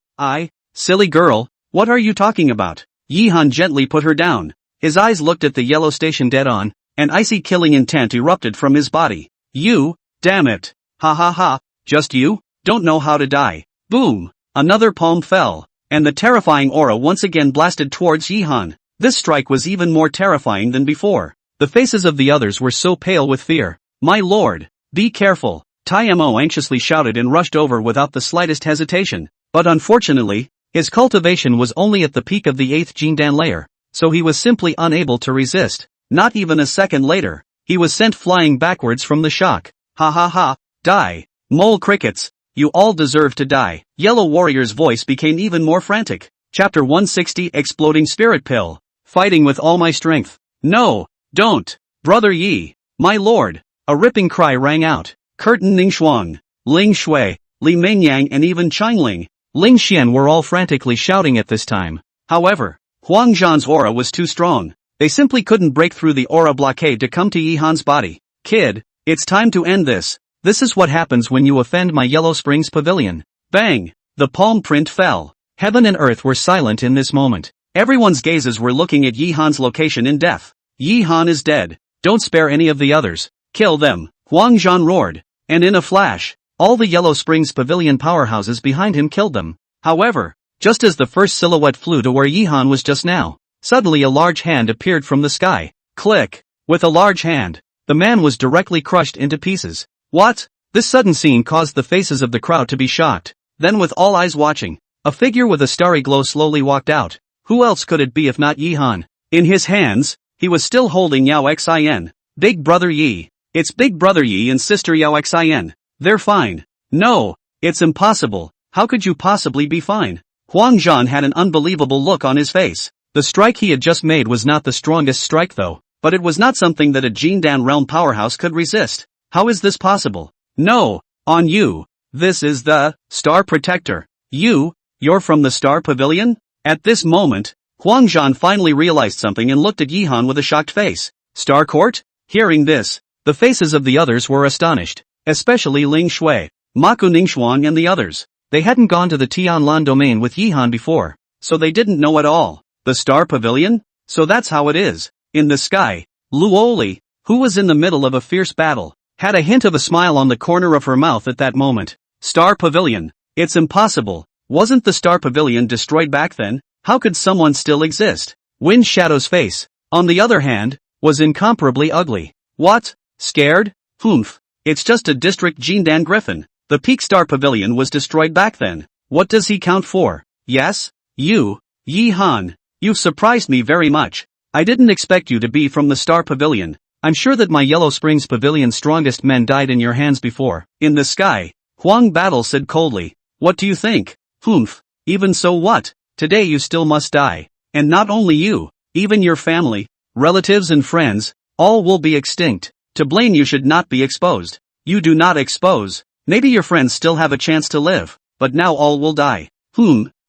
[SPEAKER 1] silly girl, what are you talking about?" Yi Han gently put her down. His eyes looked at the yellow station dead-on, and icy killing intent erupted from his body. "You, damn it. Ha ha ha, just you? Don't know how to die." Boom! Another palm fell, and the terrifying aura once again blasted towards Yi Han. This strike was even more terrifying than before. The faces of the others were so pale with fear. "My lord, be careful," Tai Mo anxiously shouted and rushed over without the slightest hesitation. But unfortunately, his cultivation was only at the peak of the 8th Jindan layer, so he was simply unable to resist. Not even a second later, he was sent flying backwards from the shock. "Ha ha ha, die, mole crickets, you all deserve to die." Yellow Warrior's voice became even more frantic. Chapter 160 Exploding Spirit Pill. "Fighting with all my strength. No, don't, Brother Yi, my lord." A ripping cry rang out. Curtin Ningxuang, Ling Shui, Li Mengyang and even Qingling, Ling Xian were all frantically shouting at this time. However, Huang Zhan's aura was too strong. They simply couldn't break through the aura blockade to come to Yi Han's body. "Kid, it's time to end this. This is what happens when you offend my Yellow Springs Pavilion." Bang! The palm print fell. Heaven and earth were silent in this moment. Everyone's gazes were looking at Yi Han's location in death. "Yi Han is dead. Don't spare any of the others. Kill them," Huang Zhan roared. And in a flash, all the Yellow Springs Pavilion powerhouses behind him killed them. However, just as the first silhouette flew to where Yi Han was just now, suddenly a large hand appeared from the sky. Click! With a large hand, the man was directly crushed into pieces. What? This sudden scene caused the faces of the crowd to be shocked. Then with all eyes watching, a figure with a starry glow slowly walked out. Who else could it be if not Yi Han? In his hands, he was still holding Yao Xian. "Big Brother Yi. It's Big Brother Yi and Sister Yao Xian. They're fine." "No, it's impossible. How could you possibly be fine? Huang Zhan had an unbelievable look on his face. The strike he had just made was not the strongest strike though, but it was not something that a Jindan realm powerhouse could resist. How is this possible? No, on you. This is the Star Protector. You're from the Star Pavilion? At this moment, Huang Zhan finally realized something and looked at Yihan with a shocked face. Star Court? Hearing this, the faces of the others were astonished, especially Ling Shui, Maku Ningxuan and the others. They hadn't gone to the Tianlan domain with Yihan before, so they didn't know at all. The Star Pavilion? So that's how it is. In the sky, Luoli, who was in the middle of a fierce battle, had a hint of a smile on the corner of her mouth at that moment. Star Pavilion. It's impossible. Wasn't the Star Pavilion destroyed back then? How could someone still exist? Wind Shadow's face, on the other hand, was incomparably ugly. What? Scared? Humph. It's just a district Jindan Griffin. The Peak Star Pavilion was destroyed back then. What does he count for? Yes? You, Yi Han. You've surprised me very much. I didn't expect you to be from the Star Pavilion. I'm sure that my Yellow Springs Pavilion's strongest men died in your hands before. In the sky, Huang Battle said coldly. What do you think? Humph. Even so what? Today you still must die. And not only you, even your family, relatives and friends, all will be extinct. To blame you should not be exposed. You do not expose. Maybe your friends still have a chance to live, but now all will die.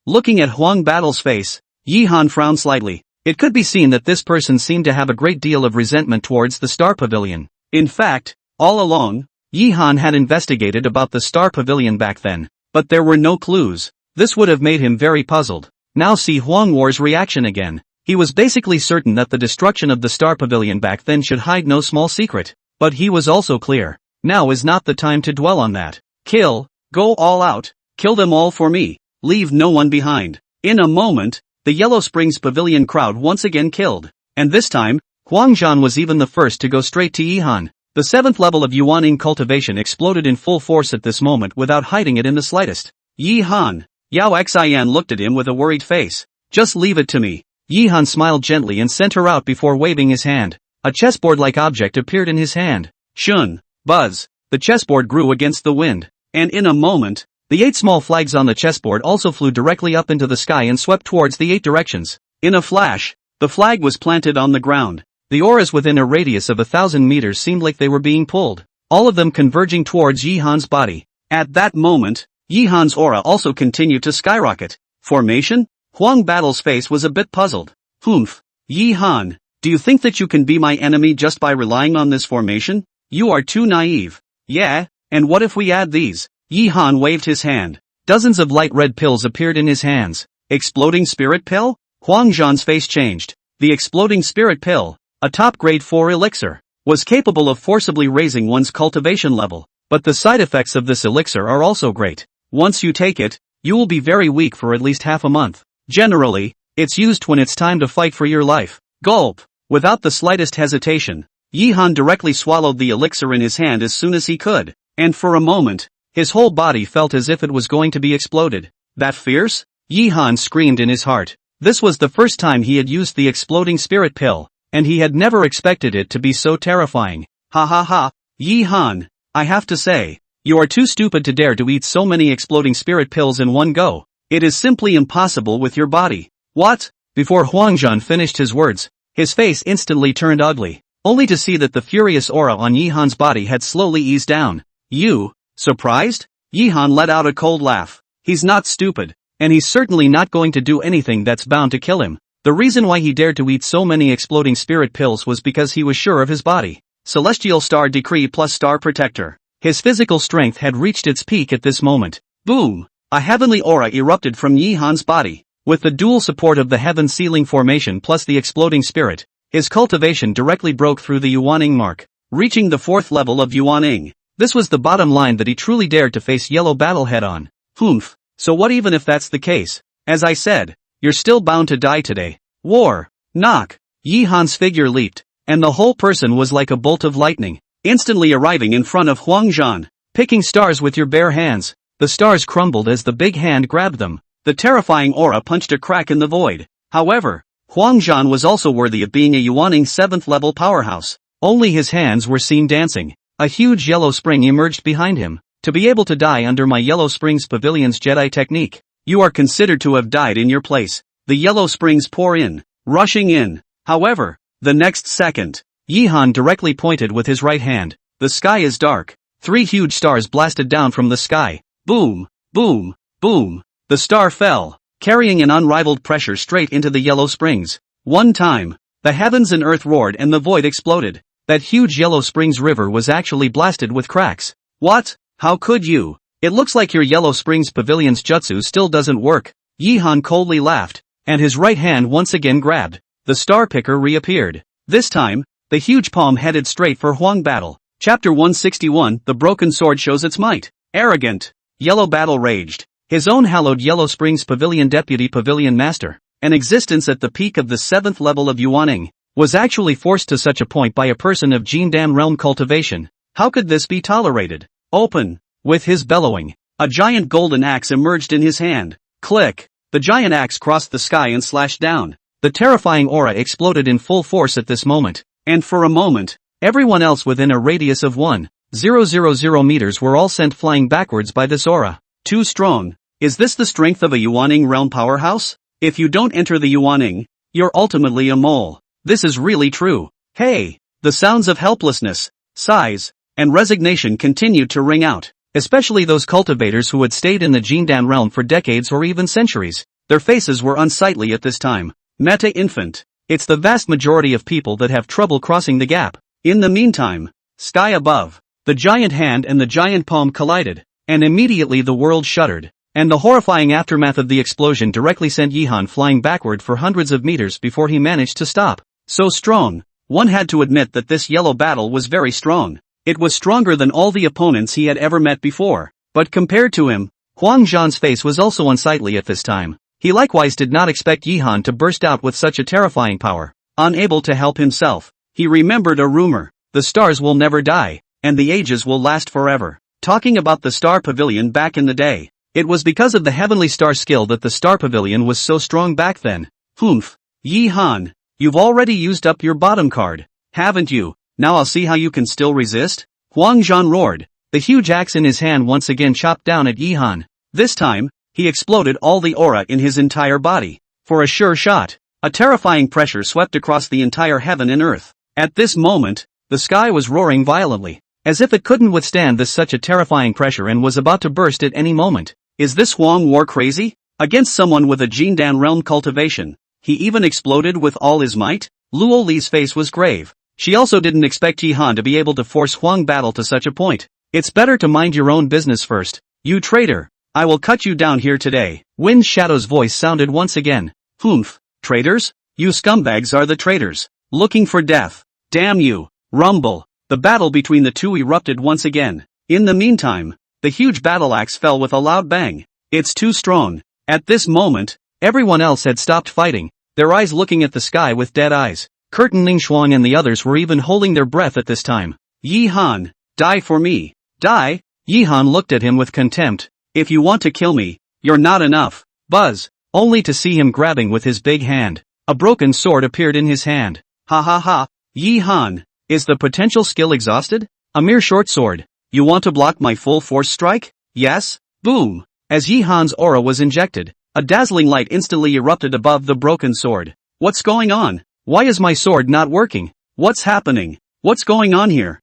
[SPEAKER 1] Looking at Huang Battle's face, Yihan frowned slightly. It could be seen that this person seemed to have a great deal of resentment towards the Star Pavilion. In fact, all along, Yihan had investigated about the Star Pavilion back then, but there were no clues. This would have made him very puzzled. Now see Huang War's reaction again. He was basically certain that the destruction of the Star Pavilion back then should hide no small secret, but he was also clear. Now is not the time to dwell on that. Kill, go all out, kill them all for me, leave no one behind. In a moment, the Yellow Springs Pavilion crowd once again killed, and this time, Huang Zhan was even the first to go straight to Yihan. The 7th level of Yuaning cultivation exploded in full force at this moment without hiding it in the slightest. Yihan, Yao Xian looked at him with a worried face. Just leave it to me. Yihan smiled gently and sent her out before waving his hand. A chessboard-like object appeared in his hand. Shun. Buzz, the chessboard grew against the wind, and in a moment, the 8 small flags on the chessboard also flew directly up into the sky and swept towards the 8 directions. In a flash, the flag was planted on the ground. The auras within a radius of 1,000 meters seemed like they were being pulled, all of them converging towards Yihan's body. At that moment, Yihan's aura also continued to skyrocket. Formation? Huang Battle's face was a bit puzzled. Humph. Yihan, do you think that you can be my enemy just by relying on this formation? You are too naive. Yeah, and what if we add these? Yihan waved his hand. Dozens of light red pills appeared in his hands. Exploding Spirit Pill? Huang Zhan's face changed. The Exploding Spirit Pill, a top grade 4 elixir, was capable of forcibly raising one's cultivation level, but the side effects of this elixir are also great. Once you take it, you will be very weak for at least half a month. Generally, it's used when it's time to fight for your life. Gulp. Without the slightest hesitation, Yihan directly swallowed the elixir in his hand as soon as he could, and for a moment, his whole body felt as if it was going to be exploded. That fierce? Yihan screamed in his heart. This was the first time he had used the Exploding Spirit Pill, and he had never expected it to be so terrifying. Ha ha ha. Yihan, I have to say, you are too stupid to dare to eat so many Exploding Spirit Pills in one go. It is simply impossible with your body. What? Before Huang Zhan finished his words, his face instantly turned ugly, only to see that the furious aura on Yihan's body had slowly eased down. You? Surprised? Yihan let out a cold laugh. He's not stupid, and he's certainly not going to do anything that's bound to kill him. The reason why he dared to eat so many Exploding Spirit Pills was because he was sure of his body. Celestial Star Decree plus Star Protector. His physical strength had reached its peak at this moment. Boom! A heavenly aura erupted from Yihan's body. With the dual support of the Heaven Sealing Formation plus the Exploding Spirit, his cultivation directly broke through the Yuaning mark, reaching the 4th level of Yuaning. This was the bottom line that he truly dared to face Yellow Battle head-on. Humph. So what even if that's the case? As I said, you're still bound to die today. War. Knock. Yihan's figure leaped, and the whole person was like a bolt of lightning, instantly arriving in front of Huang Zhan. Picking stars with your bare hands. The stars crumbled as the big hand grabbed them. The terrifying aura punched a crack in the void. However, Huang Zhan was also worthy of being a Yuaning 7th level powerhouse. Only his hands were seen dancing. A huge yellow spring emerged behind him. To be able to die under my Yellow Springs Pavilion's Jedi technique, you are considered to have died in your place. The Yellow Springs pour in, rushing in. However, the next second, Yihan directly pointed with his right hand. The sky is dark. 3 huge stars blasted down from the sky. Boom, boom, boom. The star fell, carrying an unrivaled pressure straight into the Yellow Springs. One time, the heavens and earth roared and the void exploded. That huge Yellow Springs river was actually blasted with cracks. What? How could you? It looks like your Yellow Springs Pavilion's jutsu still doesn't work. Yihan coldly laughed, and his right hand once again grabbed. The star picker reappeared. This time, the huge palm headed straight for Huang Battle. Chapter 161, The Broken Sword Shows Its Might. Arrogant. Yellow Battle raged. His own hallowed Yellow Springs Pavilion Deputy Pavilion Master, an existence at the peak of the 7th level of Yuaning, was actually forced to such a point by a person of Jindan realm cultivation. How could this be tolerated? Open. With his bellowing, a giant golden axe emerged in his hand. Click. The giant axe crossed the sky and slashed down. The terrifying aura exploded in full force at this moment, and for a moment, everyone else within a radius of 1,000 meters were all sent flying backwards by this aura. Too strong. Is this the strength of a Yuaning realm powerhouse? If you don't enter the Yuaning, you're ultimately a mole. This is really true. Hey! The sounds of helplessness, sighs, and resignation continued to ring out, especially those cultivators who had stayed in the Jindan realm for decades or even centuries. Their faces were unsightly at this time. Meta infant. It's the vast majority of people that have trouble crossing the gap. In the meantime, sky above, the giant hand and the giant palm collided, and immediately the world shuddered, and the horrifying aftermath of the explosion directly sent Yihan flying backward for hundreds of meters before he managed to stop. So strong. One had to admit that this yellow battle was very strong. It was stronger than all the opponents he had ever met before. But compared to him, Huang Zhan's face was also unsightly at this time. He likewise did not expect Yihan to burst out with such a terrifying power. Unable to help himself, he remembered a rumor. The stars will never die, and the ages will last forever. Talking about the Star Pavilion back in the day, it was because of the Heavenly Star skill that the Star Pavilion was so strong back then. Humph. Yihan, you've already used up your bottom card, haven't you? Now I'll see how you can still resist. Huang Zhan roared. The huge axe in his hand once again chopped down at Yihan. This time, he exploded all the aura in his entire body. For a sure shot, a terrifying pressure swept across the entire heaven and earth. At this moment, the sky was roaring violently, as if it couldn't withstand such a terrifying pressure and was about to burst at any moment. Is this Huang war crazy? Against someone with a Jindan realm cultivation, he even exploded with all his might? Luo Li's face was grave. She also didn't expect Yihan to be able to force Huang Battle to such a point. It's better to mind your own business first. You traitor. I will cut you down here today. Wind Shadow's voice sounded once again. Humph. Traitors? You scumbags are the traitors. Looking for death. Damn you. Rumble. The battle between the two erupted once again. In the meantime, the huge battle axe fell with a loud bang. It's too strong. At this moment, everyone else had stopped fighting, their eyes looking at the sky with dead eyes. Curtin Ningxuang and the others were even holding their breath at this time. Yihan, die for me. Die? Yihan looked at him with contempt. If you want to kill me, you're not enough. Buzz. Only to see him grabbing with his big hand. A broken sword appeared in his hand. Ha ha ha. Yihan, is the potential skill exhausted? A mere short sword. You want to block my full force strike? Yes? Boom. As Yihan's aura was injected, a dazzling light instantly erupted above the broken sword. What's going on? Why is my sword not working? What's happening? What's going on here?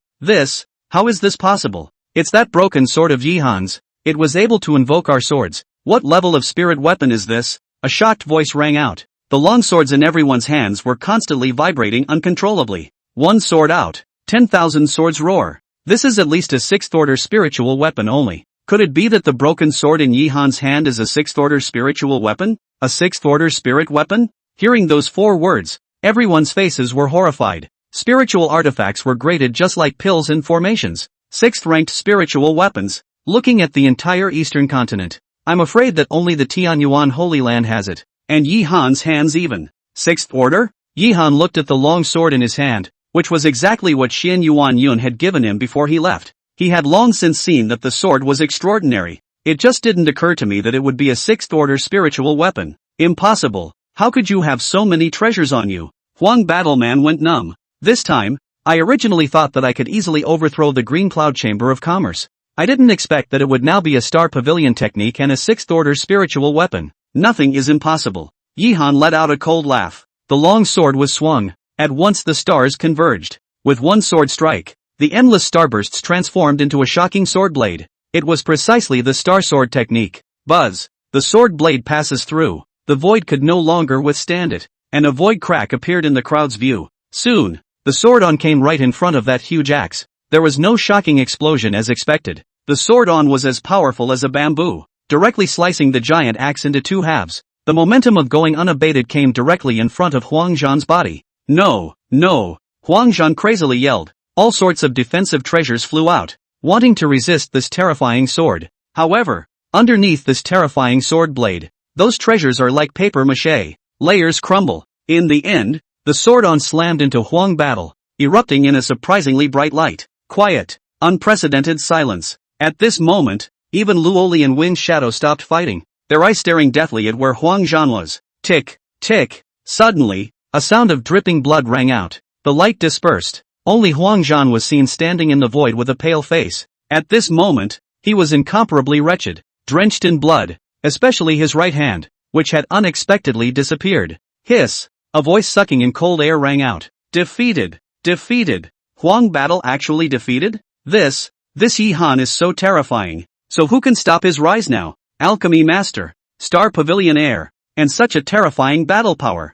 [SPEAKER 1] How is this possible? It's that broken sword of Yihan's. It was able to invoke our swords. What level of spirit weapon is this? A shocked voice rang out. The long swords in everyone's hands were constantly vibrating uncontrollably. One sword out. 10,000 swords roar. This is at least a 6th order spiritual weapon only. Could it be that the broken sword in Yihan's hand is a 6th order spiritual weapon? A 6th order spirit weapon? Hearing those 4 words, everyone's faces were horrified. Spiritual artifacts were graded just like pills and formations. 6th ranked spiritual weapons. Looking at the entire eastern continent, I'm afraid that only the Tianyuan Holy Land has it. And Yihan's hands even. 6th order? Yihan looked at the long sword in his hand, which was exactly what Xian Yuan Yun had given him before he left. He had long since seen that the sword was extraordinary. It just didn't occur to me that it would be a 6th order spiritual weapon. Impossible. How could you have so many treasures on you? Huang Battleman went numb. This time, I originally thought that I could easily overthrow the Green Cloud Chamber of Commerce. I didn't expect that it would now be a star pavilion technique and a sixth-order spiritual weapon. Nothing is impossible. Yi-Han let out a cold laugh. The long sword was swung. At once the stars converged. With one sword strike, the endless starbursts transformed into a shocking sword blade. It was precisely the star sword technique. Buzz! The sword blade passes through. The void could no longer withstand it, and a void crack appeared in the crowd's view. Soon, the sword-on came right in front of that huge axe. There was no shocking explosion as expected. The sword-on was as powerful as a bamboo, directly slicing the giant axe into two halves. The momentum of going unabated came directly in front of Huang Zhan's body. No, no! Huang Zhan crazily yelled. All sorts of defensive treasures flew out, wanting to resist this terrifying sword. However, underneath this terrifying sword blade, those treasures are like paper mache. Layers crumble. In the end, the sword-on slammed into Huang battle, erupting in a surprisingly bright light. Quiet, unprecedented silence. At this moment, even Luoli and Wing's shadow stopped fighting, their eyes staring deathly at where Huang Zhan was. Tick, tick. Suddenly, a sound of dripping blood rang out. The light dispersed. Only Huang Zhan was seen standing in the void with a pale face. At this moment, he was incomparably wretched, drenched in blood, especially his right hand, which had unexpectedly disappeared. Hiss! A voice sucking in cold air rang out. Defeated! Defeated! Huang battle actually defeated? This Yi-Han is so terrifying. So who can stop his rise now? Alchemy Master, Star Pavilion Heir, and such a terrifying battle power.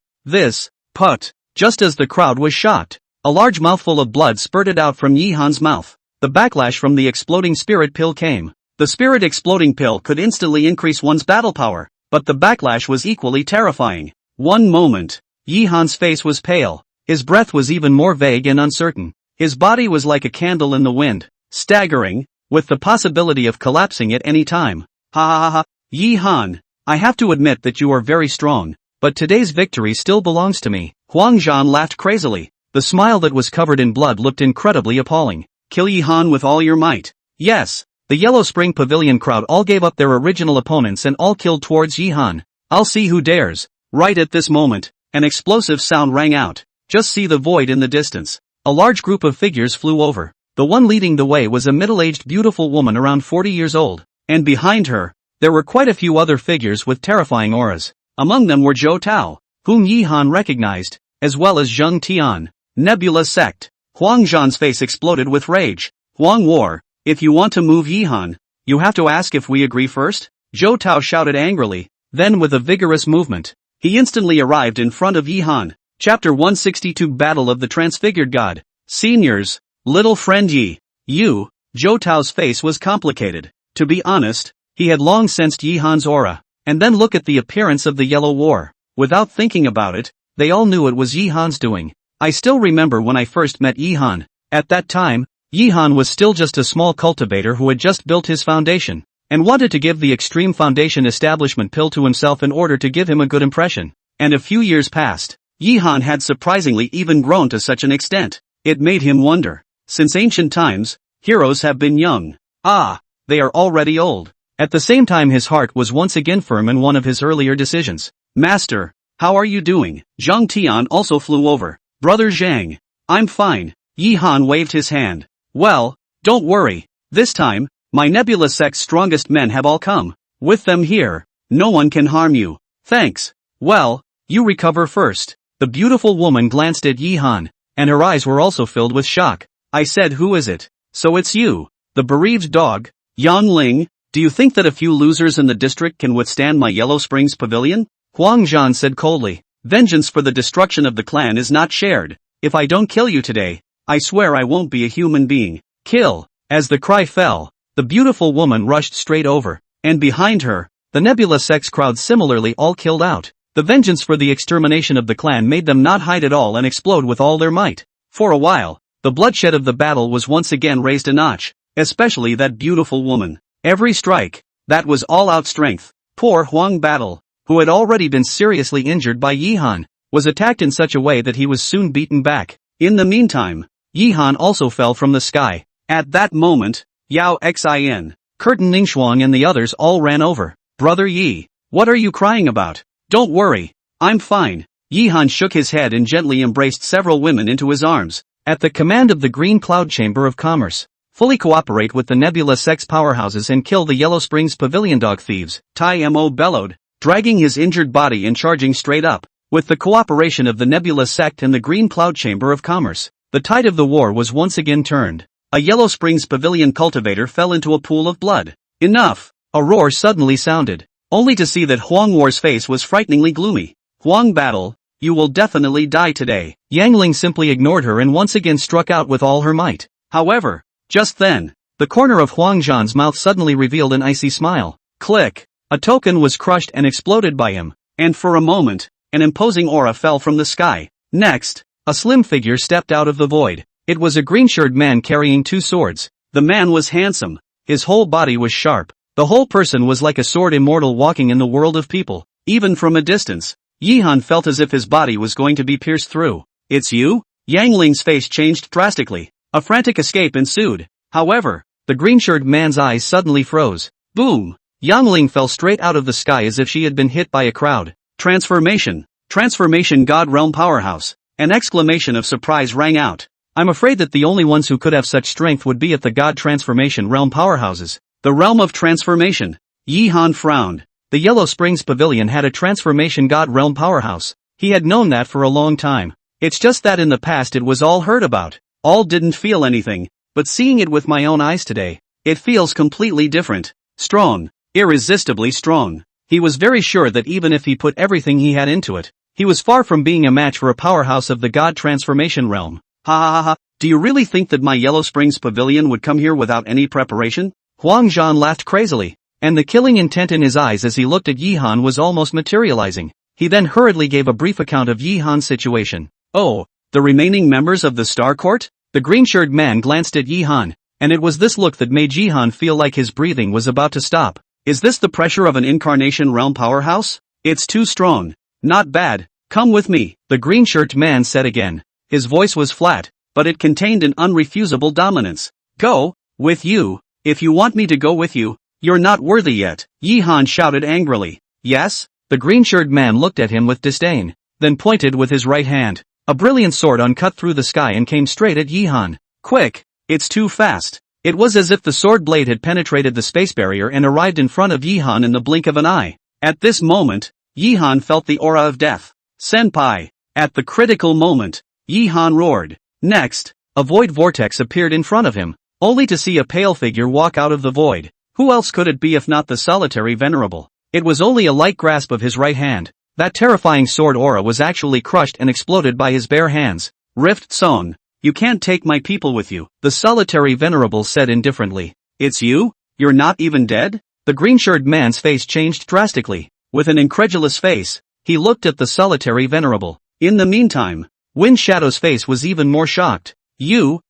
[SPEAKER 1] Put. Just as the crowd was shocked, a large mouthful of blood spurted out from Yi-Han's mouth. The backlash from the exploding spirit pill came. The spirit exploding pill could instantly increase one's battle power, but the backlash was equally terrifying. One moment, Yi-Han's face was pale. His breath was even more vague and uncertain. His body was like a candle in the wind, staggering, with the possibility of collapsing at any time. Ha ha ha ha. Yi-Han, I have to admit that you are very strong, but today's victory still belongs to me. Huang Zhan laughed crazily. The smile that was covered in blood looked incredibly appalling. Kill Yi-Han with all your might. Yes, the Yellow Spring Pavilion crowd all gave up their original opponents and all killed towards Yi-Han. I'll see who dares. Right at this moment, an explosive sound rang out. Just see the void in the distance. A large group of figures flew over. The one leading the way was a middle-aged beautiful woman around 40 years old, and behind her, there were quite a few other figures with terrifying auras. Among them were Zhou Tao, whom Yi-Han recognized, as well as Zheng Tian. Nebula Sect. Huang Zhan's face exploded with rage. Huang War, if you want to move Yi-Han, you have to ask if we agree first? Zhou Tao shouted angrily. Then with a vigorous movement, he instantly arrived in front of Yi-Han. Chapter 162 Battle of the Transfigured God. Seniors, little friend Yi. You, Zhou Tao's face was complicated. To be honest, he had long sensed Yi-Han's aura. And then look at the appearance of the Yellow War. Without thinking about it, they all knew it was Yi-Han's doing. I still remember when I first met Yi-Han. At that time, Yi-Han was still just a small cultivator who had just built his foundation, and wanted to give the Extreme Foundation establishment pill to himself in order to give him a good impression. And a few years passed. Yi-Han had surprisingly even grown to such an extent. It made him wonder. Since ancient times, heroes have been young. Ah, they are already old. At the same time his heart was once again firm in one of his earlier decisions. Master, how are you doing? Zheng Tian also flew over. Brother Zhang. I'm fine. Yi-Han waved his hand. Well, don't worry. This time, my Nebula Sect's strongest men have all come. With them here, no one can harm you. Thanks. Well, you recover first. The beautiful woman glanced at Yi-Han, and her eyes were also filled with shock. I said, who is it? So it's you, the bereaved dog. Yang Ling, do you think that a few losers in the district can withstand my Yellow Springs Pavilion? Huang Zhan said coldly. Vengeance for the destruction of the clan is not shared. If I don't kill you today, I swear I won't be a human being. Kill. As the cry fell, the beautiful woman rushed straight over, and behind her, the Nebula Sect's crowd similarly all killed out. The vengeance for the extermination of the clan made them not hide at all and explode with all their might. For a while, the bloodshed of the battle was once again raised a notch, especially that beautiful woman. Every strike, that was all-out strength. Poor Huang battle, who had already been seriously injured by Yi-Han, was attacked in such a way that he was soon beaten back. In the meantime, Yi-Han also fell from the sky. At that moment, Yao Xin, Curtin Ningxuang and the others all ran over. Brother Yi, what are you crying about? Don't worry, I'm fine. Yi-Han shook his head and gently embraced several women into his arms. At the command of the Green Cloud Chamber of Commerce, fully cooperate with the Nebula sex powerhouses and kill the Yellow Springs Pavilion dog thieves, Tai Mo bellowed, dragging his injured body and charging straight up. With the cooperation of the Nebula sect and the Green Cloud Chamber of Commerce, the tide of the war was once again turned. A Yellow Springs Pavilion cultivator fell into a pool of blood. Enough! A roar suddenly sounded, only to see that Huang War's face was frighteningly gloomy. Huang battle, you will definitely die today. Yang Ling simply ignored her and once again struck out with all her might. However, just then, the corner of Huang Zhan's mouth suddenly revealed an icy smile. Click! A token was crushed and exploded by him, and for a moment, an imposing aura fell from the sky. Next, a slim figure stepped out of the void. It was a green-shirted man carrying two swords. The man was handsome. His whole body was sharp. The whole person was like a sword immortal walking in the world of people. Even from a distance, Yihan felt as if his body was going to be pierced through. It's you? Yang Ling's face changed drastically. A frantic escape ensued. However, the green-shirted man's eyes suddenly froze. Boom! Yang Ling fell straight out of the sky as if she had been hit by a crowd. Transformation! Transformation God Realm Powerhouse! An exclamation of surprise rang out. I'm afraid that the only ones who could have such strength would be at the God Transformation Realm Powerhouses. The Realm of Transformation. Yihan frowned. The Yellow Springs Pavilion had a Transformation God Realm Powerhouse. He had known that for a long time. It's just that in the past it was all heard about. All didn't feel anything, but seeing it with my own eyes today, it feels completely different. Strong. Irresistibly strong. He was very sure that even if he put everything he had into it, he was far from being a match for a powerhouse of the God Transformation Realm. Ha ha ha ha, do you really think that my Yellow Springs Pavilion would come here without any preparation? Huang Zhan laughed crazily, and the killing intent in his eyes as he looked at Yihan was almost materializing. He then hurriedly gave a brief account of Yihan's situation. Oh, the remaining members of the Star Court? The green-shirted man glanced at Yihan, and it was this look that made Yihan feel like his breathing was about to stop. Is this the pressure of an Incarnation Realm powerhouse? It's too strong. Not bad. Come with me, the green-shirted man said again. His voice was flat, but it contained an unrefusable dominance. Go, with you, if you want me to go with you, you're not worthy yet, Yihan shouted angrily. Yes? The green-shirted man looked at him with disdain, then pointed with his right hand. A brilliant sword uncut through the sky and came straight at Yihan. Quick! It's too fast. It was as if the sword blade had penetrated the space barrier and arrived in front of Yihan in the blink of an eye. At this moment, Yihan felt the aura of death. Senpai! At the critical moment, Yihan roared. Next, a void vortex appeared in front of him, only to see a pale figure walk out of the void. Who else could it be if not the solitary venerable? It was only a light grasp of his right hand. That terrifying sword aura was actually crushed and exploded by his bare hands. Rift Song. You can't take my people with you, the solitary venerable said indifferently. It's you? You're not even dead? The green-shirted man's face changed drastically. With an incredulous face, he looked at the solitary venerable. In the meantime, Wind Shadow's face was even more shocked. You're...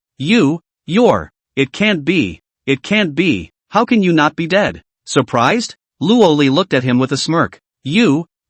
[SPEAKER 1] It can't be. It can't be. How can you not be dead? Surprised? Luoli looked at him with a smirk.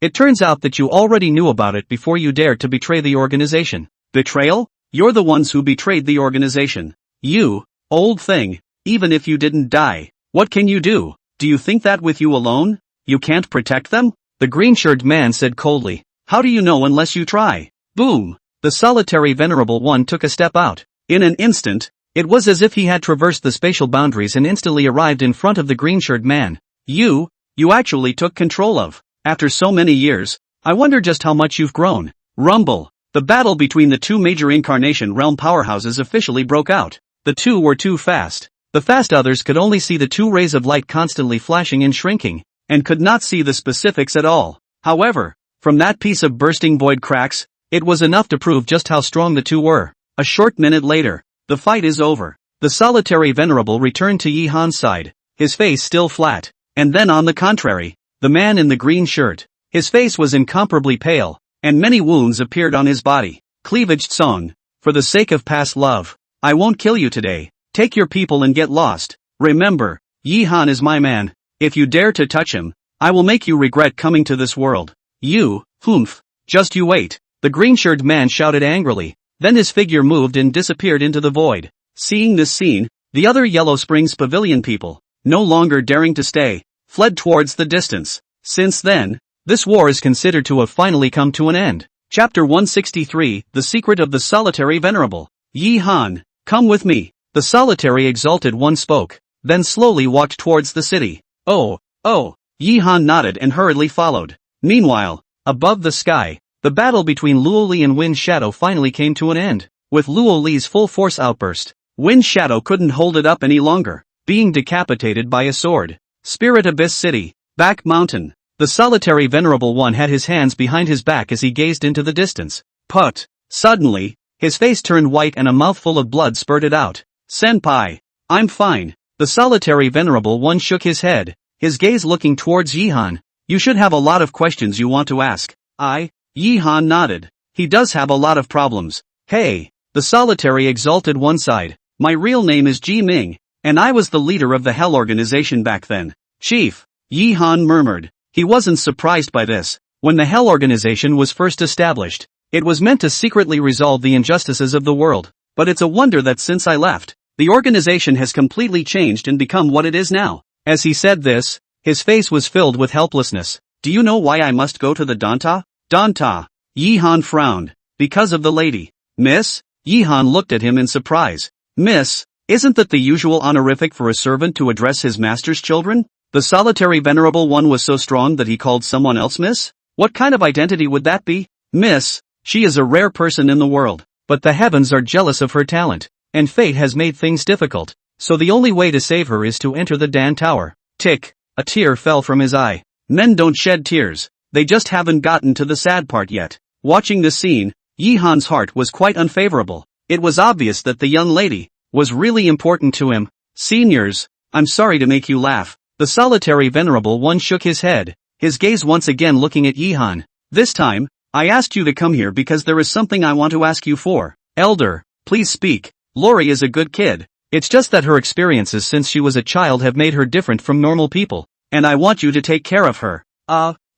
[SPEAKER 1] It turns out that you already knew about it before you dared to betray the organization. Betrayal? You're the ones who betrayed the organization. You, old thing, even if you didn't die, what can you do? Do you think that with you alone, you can't protect them? The green-shirted man said coldly. How do you know unless you try? Boom! The solitary venerable one took a step out. In an instant, it was as if he had traversed the spatial boundaries and instantly arrived in front of the green-shirted man. You actually took control of. After so many years, I wonder just how much you've grown. Rumble. The battle between the two major Incarnation Realm powerhouses officially broke out. The two were too fast. The fast others could only see the two rays of light constantly flashing and shrinking, and could not see the specifics at all. However, from that piece of bursting void cracks, it was enough to prove just how strong the two were. A short minute later, the fight is over. The solitary venerable returned to Yihan's side, his face still flat, and then on the contrary, the man in the green shirt. His face was incomparably pale, and many wounds appeared on his body. Cleavage Song. For the sake of past love, I won't kill you today. Take your people and get lost. Remember, Yihan is my man. If you dare to touch him, I will make you regret coming to this world. Just you wait. The green-shirted man shouted angrily. Then his figure moved and disappeared into the void. Seeing this scene, the other Yellow Springs Pavilion people, no longer daring to stay, fled towards the distance. Since then, this war is considered to have finally come to an end. Chapter 163, The Secret of the Solitary Venerable. Yihan, come with me. The solitary exalted one spoke, then slowly walked towards the city. Oh. Yi Han nodded and hurriedly followed. Meanwhile, above the sky, the battle between Luo Li and Wind Shadow finally came to an end. With Luo Li's full force outburst, Wind Shadow couldn't hold it up any longer, being decapitated by a sword. Spirit Abyss City, Back Mountain. The solitary venerable one had his hands behind his back as he gazed into the distance. But, suddenly, his face turned white and a mouthful of blood spurted out. Senpai, I'm fine. The solitary venerable one shook his head, his gaze looking towards Yi Han. You should have a lot of questions you want to ask. Yi Han nodded. He does have a lot of problems. Hey, the solitary exalted one sighed. My real name is Ji Ming, and I was the leader of the Hell Organization back then. Chief, Yi Han murmured. He wasn't surprised by this. When the Hell Organization was first established, it was meant to secretly resolve the injustices of the world. But it's a wonder that since I left, the organization has completely changed and become what it is now. As he said this, his face was filled with helplessness. Do you know why I must go to the Danta? Danta. Yi Han frowned. Because of the lady. Miss? Yi Han looked at him in surprise. Miss, isn't that the usual honorific for a servant to address his master's children? The solitary venerable one was so strong that he called someone else Miss? What kind of identity would that be? Miss, she is a rare person in the world, but the heavens are jealous of her talent, and fate has made things difficult, so the only way to save her is to enter the Dan Tower. Tick, a tear fell from his eye. Men don't shed tears, they just haven't gotten to the sad part yet. Watching this scene, Yi Han's heart was quite unfavorable. It was obvious that the young lady was really important to him. Seniors, I'm sorry to make you laugh. The solitary venerable one shook his head, his gaze once again looking at Yi Han. This time, I asked you to come here because there is something I want to ask you for. Elder, please speak. Lori is a good kid. It's just that her experiences since she was a child have made her different from normal people, and I want you to take care of her.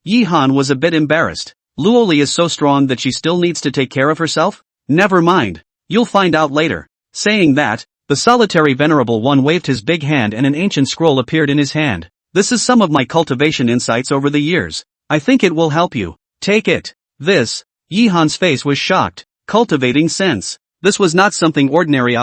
[SPEAKER 1] Yi Han was a bit embarrassed. Luo Li is so strong that she still needs to take care of herself? Never mind. You'll find out later. Saying that, the solitary venerable one waved his big hand and an ancient scroll appeared in his hand. This is some of my cultivation insights over the years. I think it will help you. Take it. This, Yi Han's face was shocked. Cultivating sense. This was not something ordinary,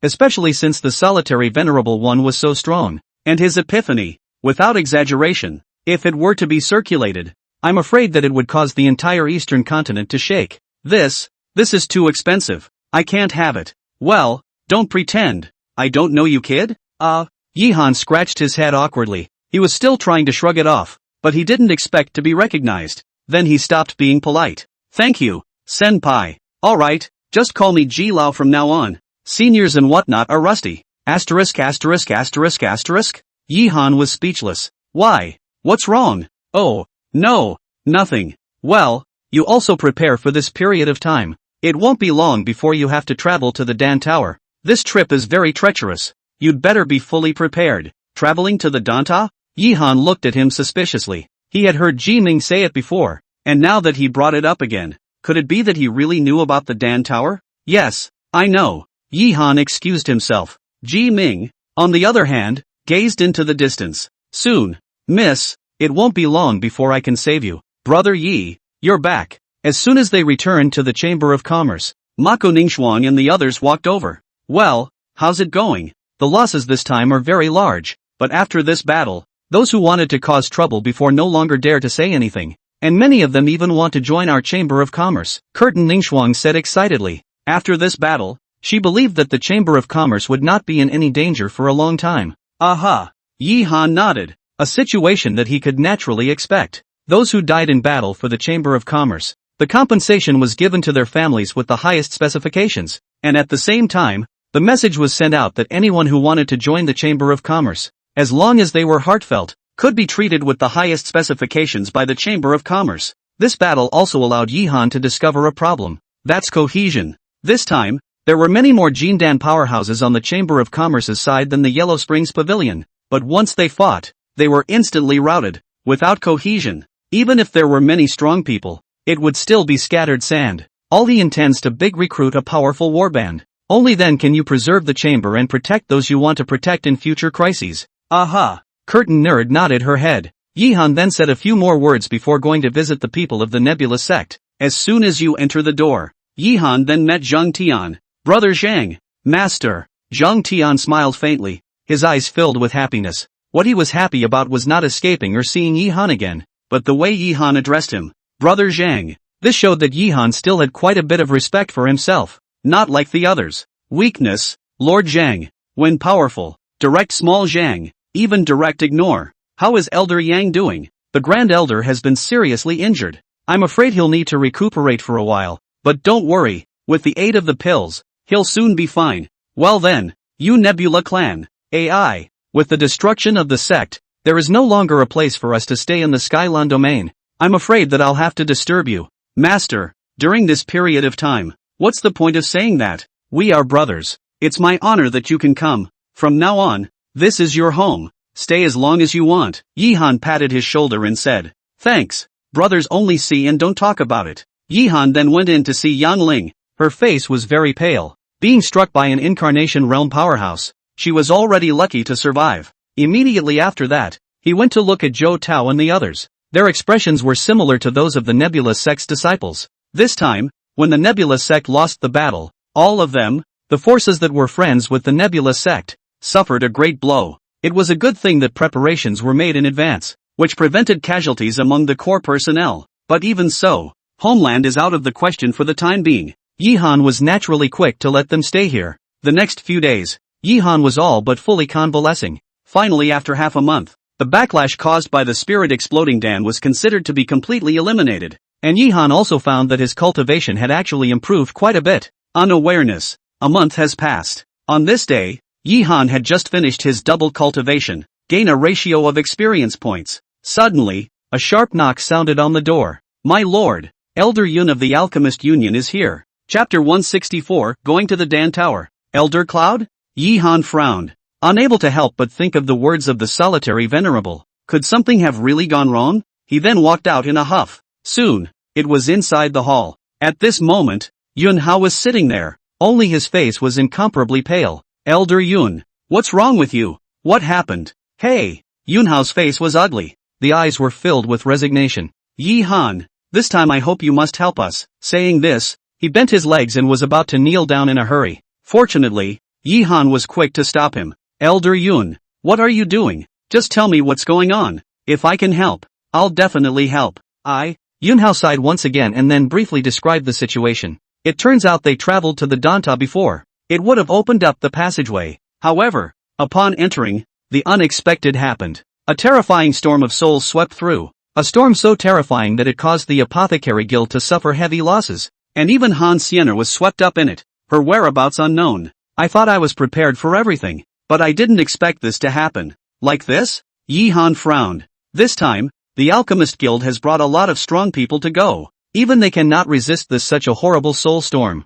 [SPEAKER 1] especially since the solitary venerable one was so strong. And his epiphany, without exaggeration, if it were to be circulated, I'm afraid that it would cause the entire eastern continent to shake. This is too expensive. I can't have it. Well, don't pretend. I don't know you, kid? Yi Han scratched his head awkwardly. He was still trying to shrug it off, but he didn't expect to be recognized. Then he stopped being polite. Thank you, senpai. Alright, just call me Ji Lao from now on. Seniors and whatnot are rusty. Asterisk. Yi Han was speechless. Why? What's wrong? Oh, no, nothing. Well, you also prepare for this period of time. It won't be long before you have to travel to the Dan Tower. This trip is very treacherous. You'd better be fully prepared. Traveling to the Danta? Yi Han looked at him suspiciously. He had heard Ji Ming say it before, and now that he brought it up again, could it be that he really knew about the Dan Tower? Yes, I know. Yi Han excused himself. Ji Ming, on the other hand, gazed into the distance. Soon, miss, it won't be long before I can save you. Brother Yi, you're back. As soon as they returned to the Chamber of Commerce, Mako Ningxuang and the others walked over. Well, how's it going? The losses this time are very large, but after this battle, those who wanted to cause trouble before no longer dare to say anything, and many of them even want to join our Chamber of Commerce. Curtin Ningxuang said excitedly. After this battle, she believed that the Chamber of Commerce would not be in any danger for a long time. Aha! Yi Han nodded, a situation that he could naturally expect. Those who died in battle for the Chamber of Commerce, the compensation was given to their families with the highest specifications, and at the same time, the message was sent out that anyone who wanted to join the Chamber of Commerce, as long as they were heartfelt, could be treated with the highest specifications by the Chamber of Commerce. This battle also allowed Yi Han to discover a problem. That's cohesion. This time, there were many more Jindan powerhouses on the Chamber of Commerce's side than the Yellow Springs Pavilion, but once they fought, they were instantly routed. Without cohesion, even if there were many strong people, it would still be scattered sand. All he intends to big recruit a powerful warband. Only then can you preserve the chamber and protect those you want to protect in future crises. Aha! Curtin Nerd nodded her head. Yi Han then said a few more words before going to visit the people of the Nebula sect. As soon as you enter the door, Yi Han then met Zhang Tian. Brother Zhang. Master. Zhang Tian smiled faintly, his eyes filled with happiness. What he was happy about was not escaping or seeing Yi Han again, but the way Yi Han addressed him. Brother Zhang. This showed that Yi Han still had quite a bit of respect for himself, not like the others. Weakness, Lord Zhang. When powerful, direct small Zhang, even direct ignore. How is Elder Yang doing? The Grand Elder has been seriously injured. I'm afraid he'll need to recuperate for a while, but don't worry, with the aid of the pills, he'll soon be fine. Well then, you Nebula clan, AI, with the destruction of the sect, there is no longer a place for us to stay in the Skyland domain. I'm afraid that I'll have to disturb you, Master, during this period of time. What's the point of saying that? We are brothers. It's my honor that you can come. From now on, this is your home. Stay as long as you want. Yi Han patted his shoulder and said, thanks. Brothers only see and don't talk about it. Yi Han then went in to see Yan Ling. Her face was very pale. Being struck by an incarnation realm powerhouse, she was already lucky to survive. Immediately after that, he went to look at Zhou Tao and the others. Their expressions were similar to those of the Nebula sect's disciples. This time, when the Nebula sect lost the battle, all of them, the forces that were friends with the Nebula sect, suffered a great blow. It was a good thing that preparations were made in advance, which prevented casualties among the core personnel. But even so, homeland is out of the question for the time being. Yi Han was naturally quick to let them stay here. The next few days, Yi Han was all but fully convalescing. Finally, after half a month, the backlash caused by the spirit exploding Dan was considered to be completely eliminated, and Yi Han also found that his cultivation had actually improved quite a bit. Unawareness. A month has passed. On this day, Yi Han had just finished his double cultivation, gain a ratio of experience points. Suddenly, a sharp knock sounded on the door. My lord, Elder Yun of the Alchemist Union is here. Chapter 164, Going to the Dan Tower. Elder Cloud? Yi Han frowned, unable to help but think of the words of the solitary venerable. Could something have really gone wrong? He then walked out in a huff. Soon, it was inside the hall. At this moment, Yun Hao was sitting there, only his face was incomparably pale. Elder Yun, what's wrong with you? What happened? Hey! Yun Hao's face was ugly. The eyes were filled with resignation. Yi Han, this time I hope you must help us. Saying this, he bent his legs and was about to kneel down in a hurry. Fortunately, Yi Han was quick to stop him. Elder Yun, what are you doing? Just tell me what's going on. If I can help, I'll definitely help. Yun Hao sighed once again and then briefly described the situation. It turns out they traveled to the Danta before. It would have opened up the passageway. However, upon entering, the unexpected happened. A terrifying storm of souls swept through. A storm so terrifying that it caused the Apothecary Guild to suffer heavy losses. And even Han Sienna was swept up in it, her whereabouts unknown. I thought I was prepared for everything, but I didn't expect this to happen. Like this? Yi Han frowned. This time, the Alchemist Guild has brought a lot of strong people to go. Even they cannot resist such a horrible soul storm.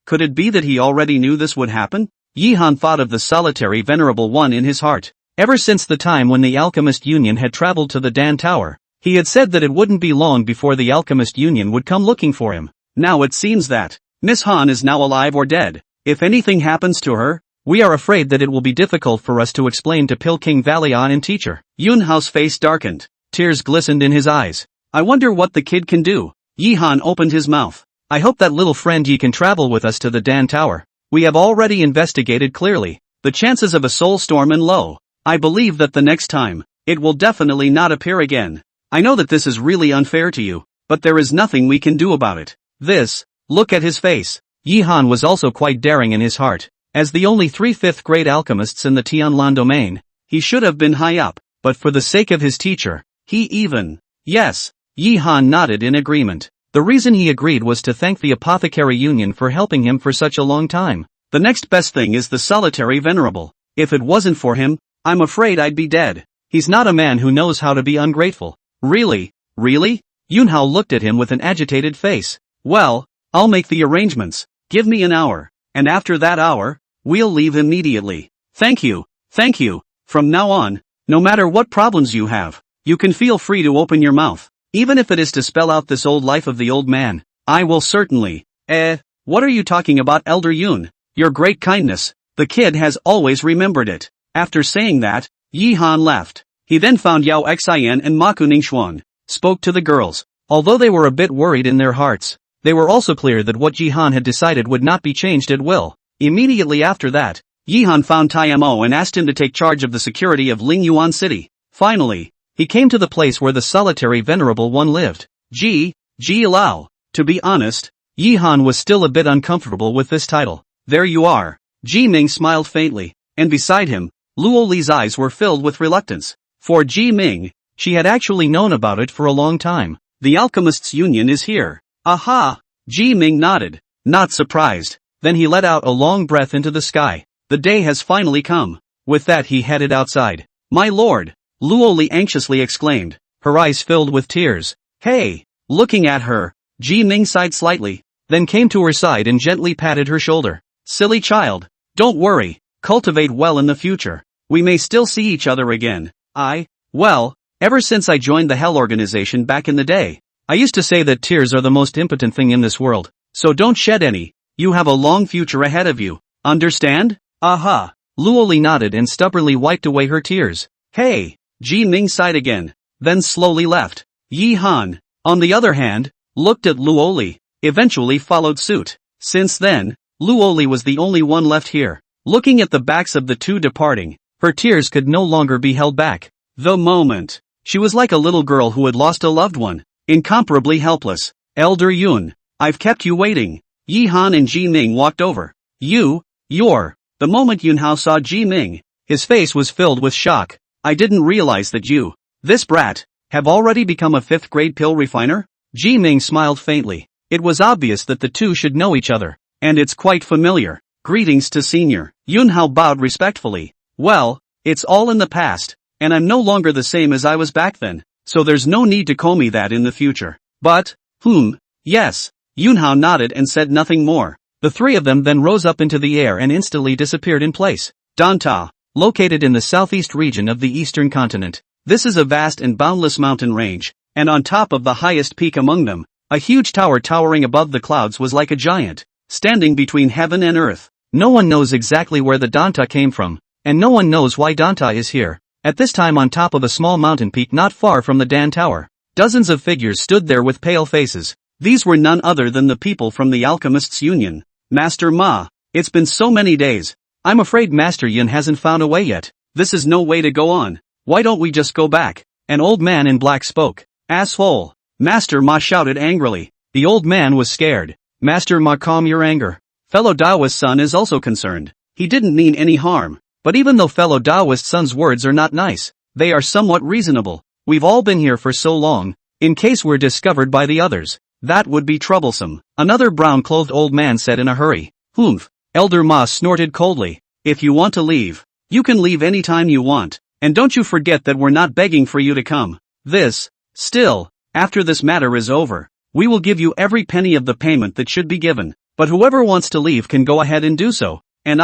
[SPEAKER 1] Could it be that he already knew this would happen? Yi Han thought of the solitary venerable one in his heart. Ever since the time when the Alchemist Union had traveled to the Dan Tower, he had said that it wouldn't be long before the Alchemist Union would come looking for him. Now it seems that Miss Han is now alive or dead. If anything happens to her, we are afraid that it will be difficult for us to explain to Pilking Valion and teacher. Yun Hao's face darkened. Tears glistened in his eyes. I wonder what the kid can do. Yi Han opened his mouth. I hope that little friend Yi can travel with us to the Dan Tower. We have already investigated clearly the chances of a soul storm and low. I believe that the next time, it will definitely not appear again. I know that this is really unfair to you, but there is nothing we can do about it. Look at his face. Yi Han was also quite daring in his heart. As the only 3 5th grade alchemists in the Tianlan domain, he should have been high up, but for the sake of his teacher, Yes. Yi Han nodded in agreement. The reason he agreed was to thank the Apothecary Union for helping him for such a long time. The next best thing is the solitary venerable. If it wasn't for him, I'm afraid I'd be dead. He's not a man who knows how to be ungrateful. Really? Yun Hao looked at him with an agitated face. Well, I'll make the arrangements. Give me an hour. And after that hour, we'll leave immediately. Thank you. From now on, no matter what problems you have, you can feel free to open your mouth. Even if it is to spell out this old life of the old man, I will certainly. What are you talking about, Elder Yun? Your great kindness. The kid has always remembered it. After saying that, Yi Han left. He then found Yao Xian and Ma Kuningshuan, spoke to the girls. Although they were a bit worried in their hearts, they were also clear that what Yi Han had decided would not be changed at will. Immediately after that, Yihan found Taimo and asked him to take charge of the security of Lingyuan City. Finally, he came to the place where the solitary Venerable One lived. Ji Lao. To be honest, Yihan was still a bit uncomfortable with this title. There you are. Ji Ming smiled faintly, and beside him, Luo Li's eyes were filled with reluctance. For Ji Ming, she had actually known about it for a long time. The Alchemists' Union is here. Aha! Ji Ming nodded, not surprised. Then he let out a long breath into the sky. The day has finally come. With that he headed outside. My lord! Luo Li anxiously exclaimed, her eyes filled with tears. Hey! Looking at her, Ji Ming sighed slightly, then came to her side and gently patted her shoulder. Silly child, don't worry, cultivate well in the future. We may still see each other again. Well, ever since I joined the Hell organization back in the day, I used to say that tears are the most impotent thing in this world, so don't shed any. You have a long future ahead of you. Understand? Aha! Luo Li nodded and stubbornly wiped away her tears. Hey! Ji Ming sighed again, then slowly left. Yi Han, on the other hand, looked at Luo Li, eventually followed suit. Since then, Luo Li was the only one left here. Looking at the backs of the two departing, her tears could no longer be held back. The moment. She was like a little girl who had lost a loved one, incomparably helpless. Elder Yun, I've kept you waiting. Yi Han and Ji Ming walked over. You're. The moment Yun Hao saw Ji Ming, his face was filled with shock. I didn't realize that you, this brat, have already become a 5th grade pill refiner? Ji Ming smiled faintly. It was obvious that the two should know each other, and it's quite familiar. Greetings to senior. Yun Hao bowed respectfully. Well, it's all in the past, and I'm no longer the same as I was back then, so there's no need to call me that in the future. But, yes. Yun Hao nodded and said nothing more. The three of them then rose up into the air and instantly disappeared in place. Danta, located in the southeast region of the eastern continent. This is a vast and boundless mountain range, and on top of the highest peak among them, a huge tower towering above the clouds was like a giant, standing between heaven and earth. No one knows exactly where the Danta came from, and no one knows why Danta is here. At this time on top of a small mountain peak not far from the Dan Tower, dozens of figures stood there with pale faces. These were none other than the people from the Alchemists' Union. Master Ma, it's been so many days. I'm afraid Master Yin hasn't found a way yet. This is no way to go on. Why don't we just go back? An old man in black spoke. Asshole! Master Ma shouted angrily. The old man was scared. Master Ma, calm your anger. Fellow Daoist Sun is also concerned. He didn't mean any harm. But even though fellow Daoist Sun's words are not nice, they are somewhat reasonable. We've all been here for so long. In case we're discovered by the others, that would be troublesome. Another brown-clothed old man said in a hurry. Elder Ma snorted coldly. If you want to leave, you can leave anytime you want. And don't you forget that we're not begging for you to come. Still, after this matter is over, we will give you every penny of the payment that should be given. But whoever wants to leave can go ahead and do so. And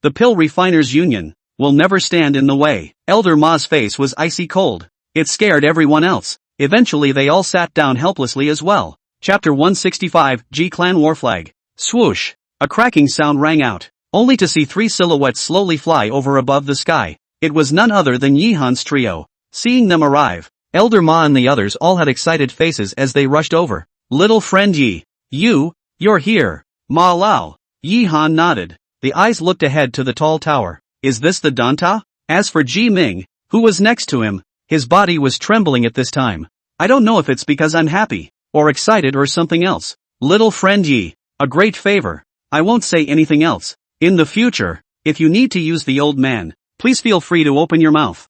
[SPEAKER 1] the Pill Refiners Union, will never stand in the way. Elder Ma's face was icy cold. It scared everyone else. Eventually they all sat down helplessly as well. Chapter 165, G-Clan War Flag. Swoosh! A cracking sound rang out, only to see three silhouettes slowly fly over above the sky. It was none other than Yihan's trio. Seeing them arrive, Elder Ma and the others all had excited faces as they rushed over. Little friend Yi, you're here. Ma Lao. Yihan nodded. The eyes looked ahead to the tall tower. Is this the Danta? As for Ji Ming, who was next to him, his body was trembling at this time. I don't know if it's because I'm happy, or excited or something else. Little friend Yi, a great favor. I won't say anything else. In the future, if you need to use the old man, please feel free to open your mouth.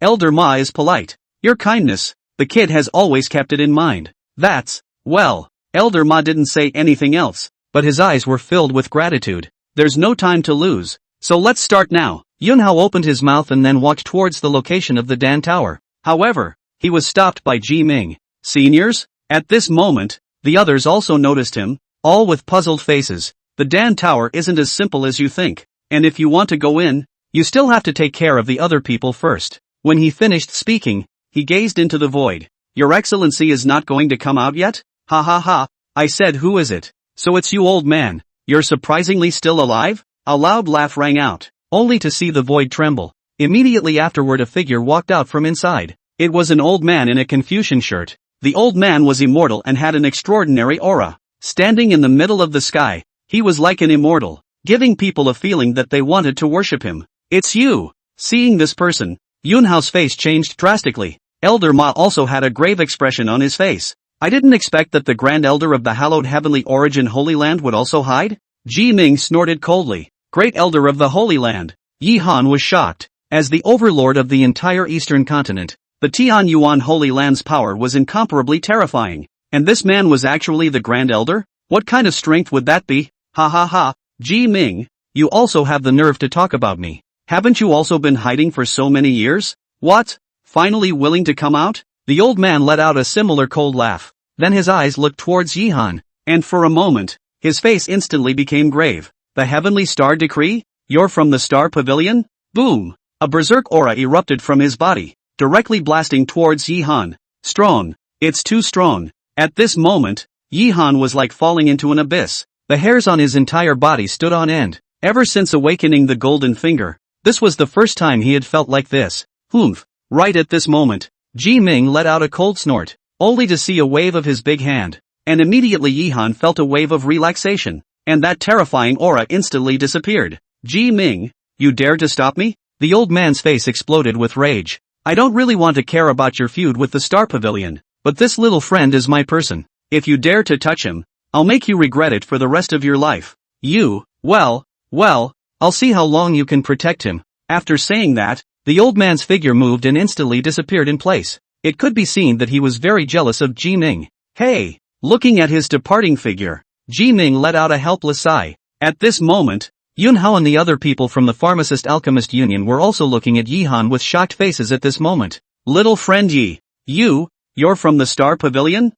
[SPEAKER 1] Elder Ma is polite. Your kindness, the kid has always kept it in mind. Well, Elder Ma didn't say anything else, but his eyes were filled with gratitude. There's no time to lose, so let's start now. Yun Hao opened his mouth and then walked towards the location of the Dan Tower. However, he was stopped by Ji Ming. Seniors? At this moment, the others also noticed him, all with puzzled faces. The Dan Tower isn't as simple as you think, and if you want to go in, you still have to take care of the other people first. When he finished speaking, he gazed into the void. Your Excellency is not going to come out yet? Ha ha ha, I said who is it? So it's you, old man. You're surprisingly still alive? A loud laugh rang out, only to see the void tremble. Immediately afterward a figure walked out from inside. It was an old man in a Confucian shirt. The old man was immortal and had an extraordinary aura. Standing in the middle of the sky, he was like an immortal. giving people a feeling that they wanted to worship him. It's you! Seeing this person, Yunhao's face changed drastically. Elder Ma also had a grave expression on his face. I didn't expect that the Grand Elder of the hallowed heavenly origin Holy Land would also hide? Ji Ming snorted coldly. Great Elder of the Holy Land. Yi Han was shocked. As the overlord of the entire eastern continent, the Tianyuan Holy Land's power was incomparably terrifying. And this man was actually the Grand Elder? What kind of strength would that be? Ha ha ha. Ji Ming, you also have the nerve to talk about me. Haven't you also been hiding for so many years? What? Finally willing to come out? The old man let out a similar cold laugh. Then his eyes looked towards Yi Han, and for a moment, his face instantly became grave. The Heavenly Star Decree? You're from the Star Pavilion? Boom! A berserk aura erupted from his body, directly blasting towards Yi Han. Strong. It's too strong. At this moment, Yi Han was like falling into an abyss. The hairs on his entire body stood on end. Ever since awakening the Golden Finger, this was the first time he had felt like this. Humph. Right at this moment, Ji Ming let out a cold snort, only to see a wave of his big hand. And immediately Yi Han felt a wave of relaxation, and that terrifying aura instantly disappeared. Ji Ming, you dare to stop me? The old man's face exploded with rage. I don't really want to care about your feud with the Star Pavilion, but this little friend is my person. If you dare to touch him, I'll make you regret it for the rest of your life. Well, I'll see how long you can protect him. After saying that, the old man's figure moved and instantly disappeared in place. It could be seen that he was very jealous of Ji Ming. Hey! Looking at his departing figure, Ji Ming let out a helpless sigh. At this moment, Yunhao and the other people from the Pharmacist-Alchemist Union were also looking at Yi Han with shocked faces at this moment. Little friend Yi, you're from the Star Pavilion?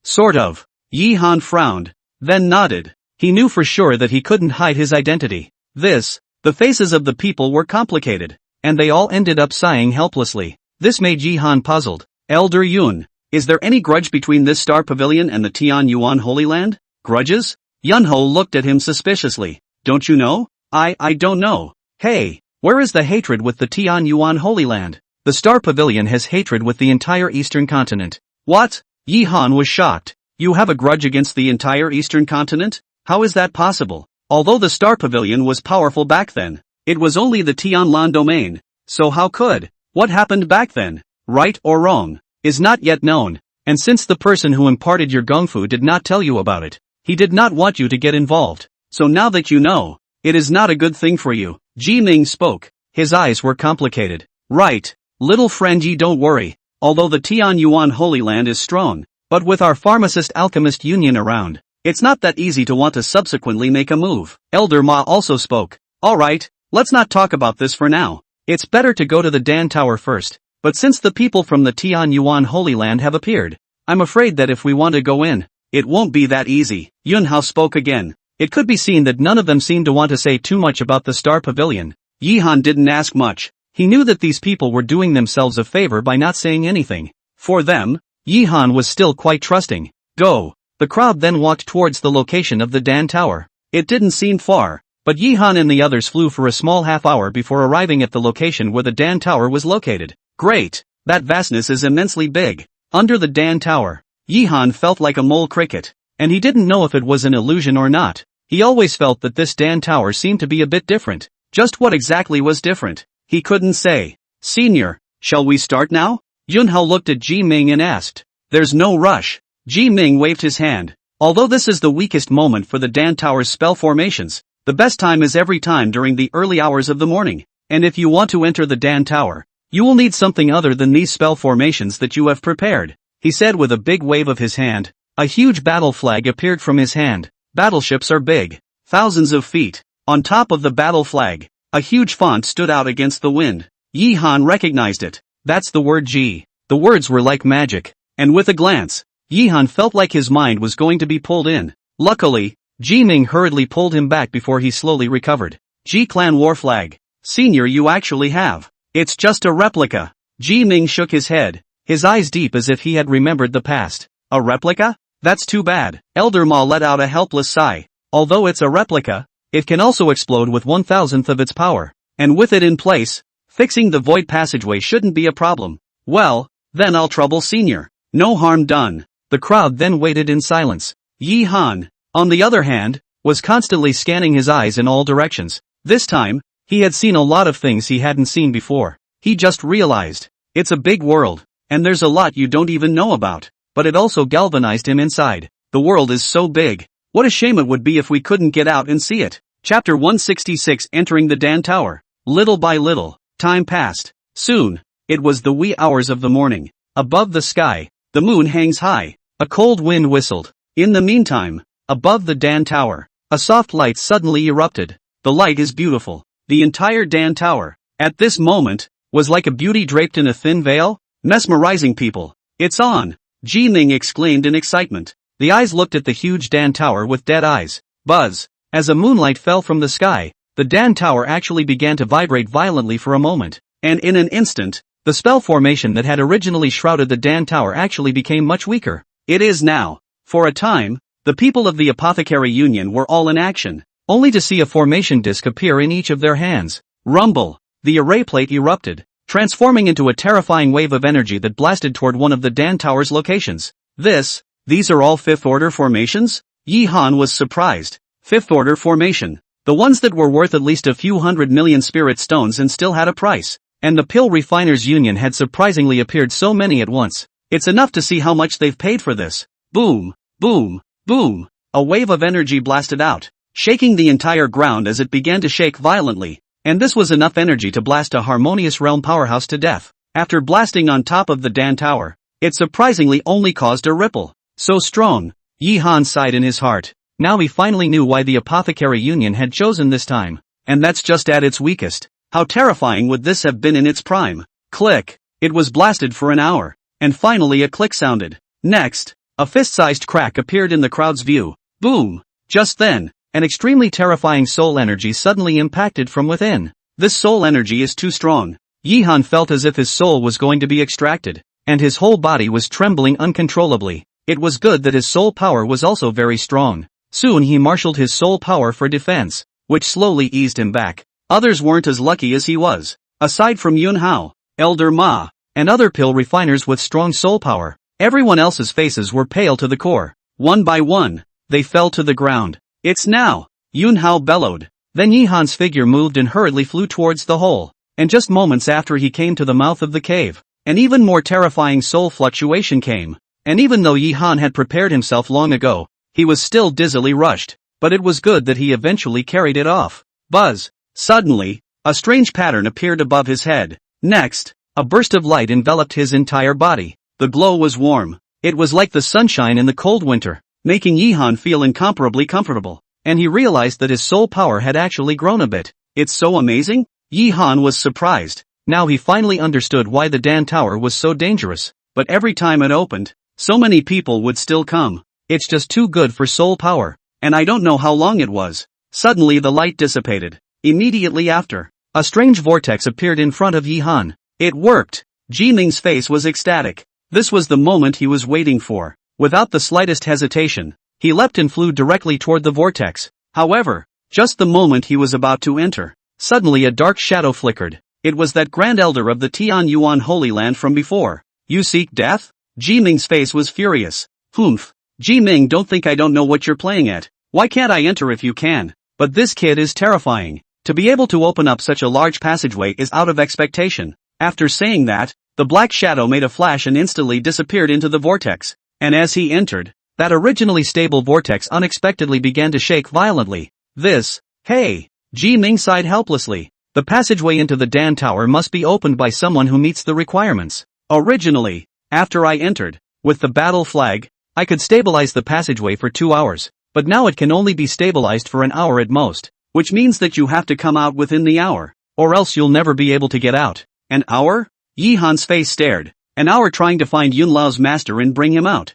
[SPEAKER 1] Sort of. Yi Han frowned, then nodded. He knew for sure that he couldn't hide his identity. The faces of the people were complicated, and they all ended up sighing helplessly. This made Yi Han puzzled. Elder Yun, is there any grudge between this Star Pavilion and the Tianyuan Holy Land? Grudges? Yunho looked at him suspiciously. Don't you know? I don't know. Hey, where is the hatred with the Tianyuan Holy Land? The Star Pavilion has hatred with the entire eastern continent. What? Yi Han was shocked. You have a grudge against the entire eastern continent? How is that possible? Although the Star Pavilion was powerful back then, it was only the Tianlan domain. So how could? What happened back then? Right or wrong? Is not yet known. And since the person who imparted your gungfu did not tell you about it, he did not want you to get involved. So now that you know, it is not a good thing for you. Ji Ming spoke. His eyes were complicated. Right. Little friend Yi, don't worry. Although the Tianyuan Holy Land is strong, but with our Pharmacist-Alchemist Union around, it's not that easy to want to subsequently make a move. Elder Ma also spoke. Alright, let's not talk about this for now. It's better to go to the Dan Tower first. But since the people from the Tianyuan Holy Land have appeared, I'm afraid that if we want to go in, it won't be that easy. Yunhao spoke again. It could be seen that none of them seemed to want to say too much about the Star Pavilion. Yi Han didn't ask much. He knew that these people were doing themselves a favor by not saying anything. For them, Yi Han was still quite trusting. Go. The crowd then walked towards the location of the Dan Tower. It didn't seem far, but Yi Han and the others flew for a small half hour before arriving at the location where the Dan Tower was located. Great! That vastness is immensely big. Under the Dan Tower, Yi Han felt like a mole cricket, and he didn't know if it was an illusion or not. He always felt that this Dan Tower seemed to be a bit different. Just what exactly was different? He couldn't say. Senior, shall we start now? Yunhao looked at Ji Ming and asked. There's no rush. Ji Ming waved his hand. Although this is the weakest moment for the Dan Tower's spell formations, the best time is every time during the early hours of the morning. And if you want to enter the Dan Tower, you will need something other than these spell formations that you have prepared, he said with a big wave of his hand. A huge battle flag appeared from his hand. Battleships are big, thousands of feet. On top of the battle flag, a huge font stood out against the wind. Yi Han recognized it. That's the word G. The words were like magic. And with a glance, Yi Han felt like his mind was going to be pulled in. Luckily, Ji Ming hurriedly pulled him back before he slowly recovered. Ji Clan War Flag. Senior, you actually have. It's just a replica. Ji Ming shook his head, his eyes deep as if he had remembered the past. A replica? That's too bad. Elder Ma let out a helpless sigh. Although it's a replica, it can also explode with 1,000th of its power. And with it in place, fixing the void passageway shouldn't be a problem. Well, then I'll trouble Senior. No harm done. The crowd then waited in silence. Yi Han, on the other hand, was constantly scanning his eyes in all directions. This time, he had seen a lot of things he hadn't seen before. He just realized, it's a big world, and there's a lot you don't even know about. But it also galvanized him inside. The world is so big. What a shame it would be if we couldn't get out and see it. Chapter 166 Entering the Dan Tower. Little by little, time passed. Soon, it was the wee hours of the morning. Above the sky, the moon hangs high. A cold wind whistled. In the meantime, above the Dan Tower, a soft light suddenly erupted. The light is beautiful. The entire Dan Tower, at this moment, was like a beauty draped in a thin veil, mesmerizing people. It's on! Ji Ming exclaimed in excitement. The eyes looked at the huge Dan Tower with dead eyes. Buzz! As a moonlight fell from the sky, the Dan Tower actually began to vibrate violently for a moment, and in an instant, the spell formation that had originally shrouded the Dan Tower actually became much weaker. It is now. For a time, the people of the Apothecary Union were all in action, only to see a formation disc appear in each of their hands. Rumble! The array plate erupted, transforming into a terrifying wave of energy that blasted toward one of the Dan Tower's locations. These are all fifth order formations? Yi Han was surprised. Fifth order formation. The ones that were worth at least a few 100 million spirit stones and still had a price. And the Pill Refiners Union had surprisingly appeared so many at once. It's enough to see how much they've paid for this. Boom, boom, boom. A wave of energy blasted out, shaking the entire ground as it began to shake violently. And this was enough energy to blast a Harmonious Realm powerhouse to death. After blasting on top of the Dan Tower, it surprisingly only caused a ripple. So strong. Yi Han sighed in his heart. Now he finally knew why the Apothecary Union had chosen this time. And that's just at its weakest. How terrifying would this have been in its prime? Click. It was blasted for an hour. And finally a click sounded. Next, a fist-sized crack appeared in the crowd's view. Boom. Just then, an extremely terrifying soul energy suddenly impacted from within. This soul energy is too strong. Yi Han felt as if his soul was going to be extracted, and his whole body was trembling uncontrollably. It was good that his soul power was also very strong. Soon he marshaled his soul power for defense, which slowly eased him back. Others weren't as lucky as he was. Aside from Yun Hao, Elder Ma, and other pill refiners with strong soul power, everyone else's faces were pale to the core. One by one, they fell to the ground. It's now! Yun Hao bellowed. Then Yi Han's figure moved and hurriedly flew towards the hole. And just moments after he came to the mouth of the cave, an even more terrifying soul fluctuation came. And even though Yi Han had prepared himself long ago, he was still dizzily rushed. But it was good that he eventually carried it off. Buzz! Suddenly, a strange pattern appeared above his head. Next, a burst of light enveloped his entire body. The glow was warm. It was like the sunshine in the cold winter, making Yi Han feel incomparably comfortable. And he realized that his soul power had actually grown a bit. It's so amazing? Yi Han was surprised. Now he finally understood why the Dan Tower was so dangerous. But every time it opened, so many people would still come. It's just too good for soul power. And I don't know how long it was. Suddenly the light dissipated. Immediately after, a strange vortex appeared in front of Yi Han. It worked! Ji Ming's face was ecstatic. This was the moment he was waiting for. Without the slightest hesitation, he leapt and flew directly toward the vortex. However, just the moment he was about to enter, suddenly a dark shadow flickered. It was that Grand Elder of the Tian Yuan Holy Land from before. You seek death? Ji Ming's face was furious. Humph. Ji Ming, don't think I don't know what you're playing at. Why can't I enter if you can? But this kid is terrifying. To be able to open up such a large passageway is out of expectation. After saying that, the black shadow made a flash and instantly disappeared into the vortex. And as he entered, that originally stable vortex unexpectedly began to shake violently. Hey! Ji Ming sighed helplessly. The passageway into the Dan Tower must be opened by someone who meets the requirements. Originally, after I entered, with the battle flag, I could stabilize the passageway for 2 hours, but now it can only be stabilized for an hour at most, which means that you have to come out within the hour, or else you'll never be able to get out. An hour? Yi Han's face stared. An hour trying to find Yun Lao's master and bring him out.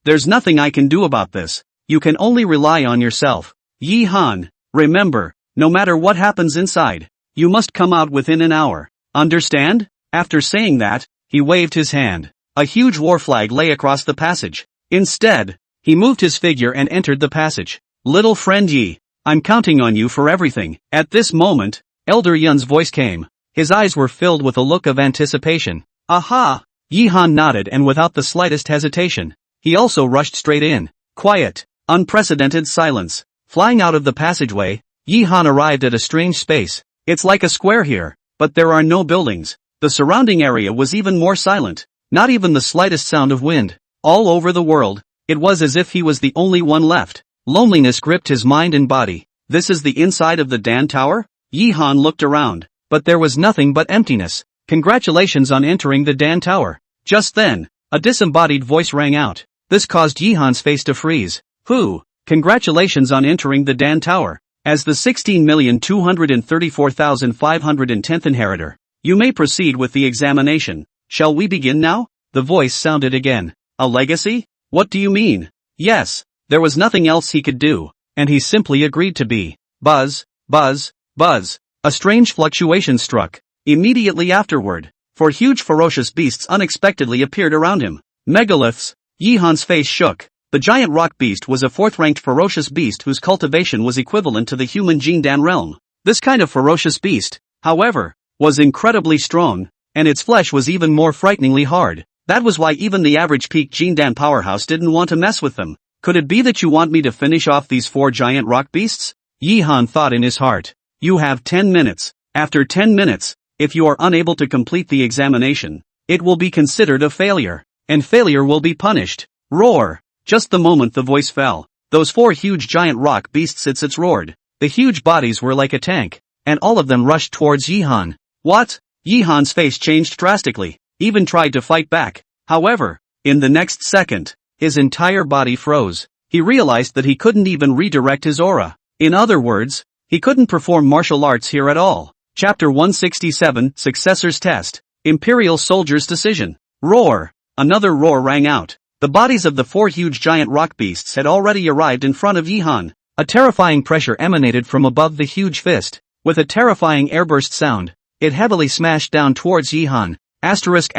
[SPEAKER 1] There's nothing I can do about this. You can only rely on yourself. Yi Han, remember, no matter what happens inside, you must come out within an hour. Understand? After saying that, he waved his hand. A huge war flag lay across the passage. Instead, he moved his figure and entered the passage. Little friend Yi, I'm counting on you for everything. At this moment, Elder Yun's voice came. His eyes were filled with a look of anticipation. Aha! Yi Han nodded, and without the slightest hesitation, he also rushed straight in. Quiet, unprecedented silence. Flying out of the passageway, Yi Han arrived at a strange space. It's like a square here, but there are no buildings. The surrounding area was even more silent. Not even the slightest sound of wind. All over the world, it was as if he was the only one left. Loneliness gripped his mind and body. This is the inside of the Dan Tower? Yi Han looked around, but there was nothing but emptiness. Congratulations on entering the Dan Tower. Just then, a disembodied voice rang out. This caused Yi Han's face to freeze. Who? Congratulations on entering the Dan Tower. As the 16,234,510th inheritor, you may proceed with the examination. Shall we begin now? The voice sounded again. A legacy? What do you mean? Yes. There was nothing else he could do, and he simply agreed to be. Buzz, buzz, buzz. A strange fluctuation struck. Immediately afterward, four huge ferocious beasts unexpectedly appeared around him. Megaliths. Yi Han's face shook. The giant rock beast was a fourth-ranked ferocious beast whose cultivation was equivalent to the human Jindan realm. This kind of ferocious beast, however, was incredibly strong, and its flesh was even more frighteningly hard. That was why even the average peak Jindan powerhouse didn't want to mess with them. Could it be that you want me to finish off these four giant rock beasts? Yi Han thought in his heart. You have 10 minutes. After 10 minutes, if you are unable to complete the examination, it will be considered a failure, and failure will be punished. Roar! Just the moment the voice fell, those four huge giant rock beasts roared. The huge bodies were like a tank, and all of them rushed towards Yi Han. What? Yi Han's face changed drastically, even tried to fight back. However, in the next second, his entire body froze. He realized that he couldn't even redirect his aura. In other words, he couldn't perform martial arts here at all. Chapter 167, Successor's Test. Imperial Soldier's Decision. Roar! Another roar rang out. The bodies of the four huge giant rock beasts had already arrived in front of Yi Han. A terrifying pressure emanated from above the huge fist. With a terrifying airburst sound, it heavily smashed down towards Yi Han. Asterisk.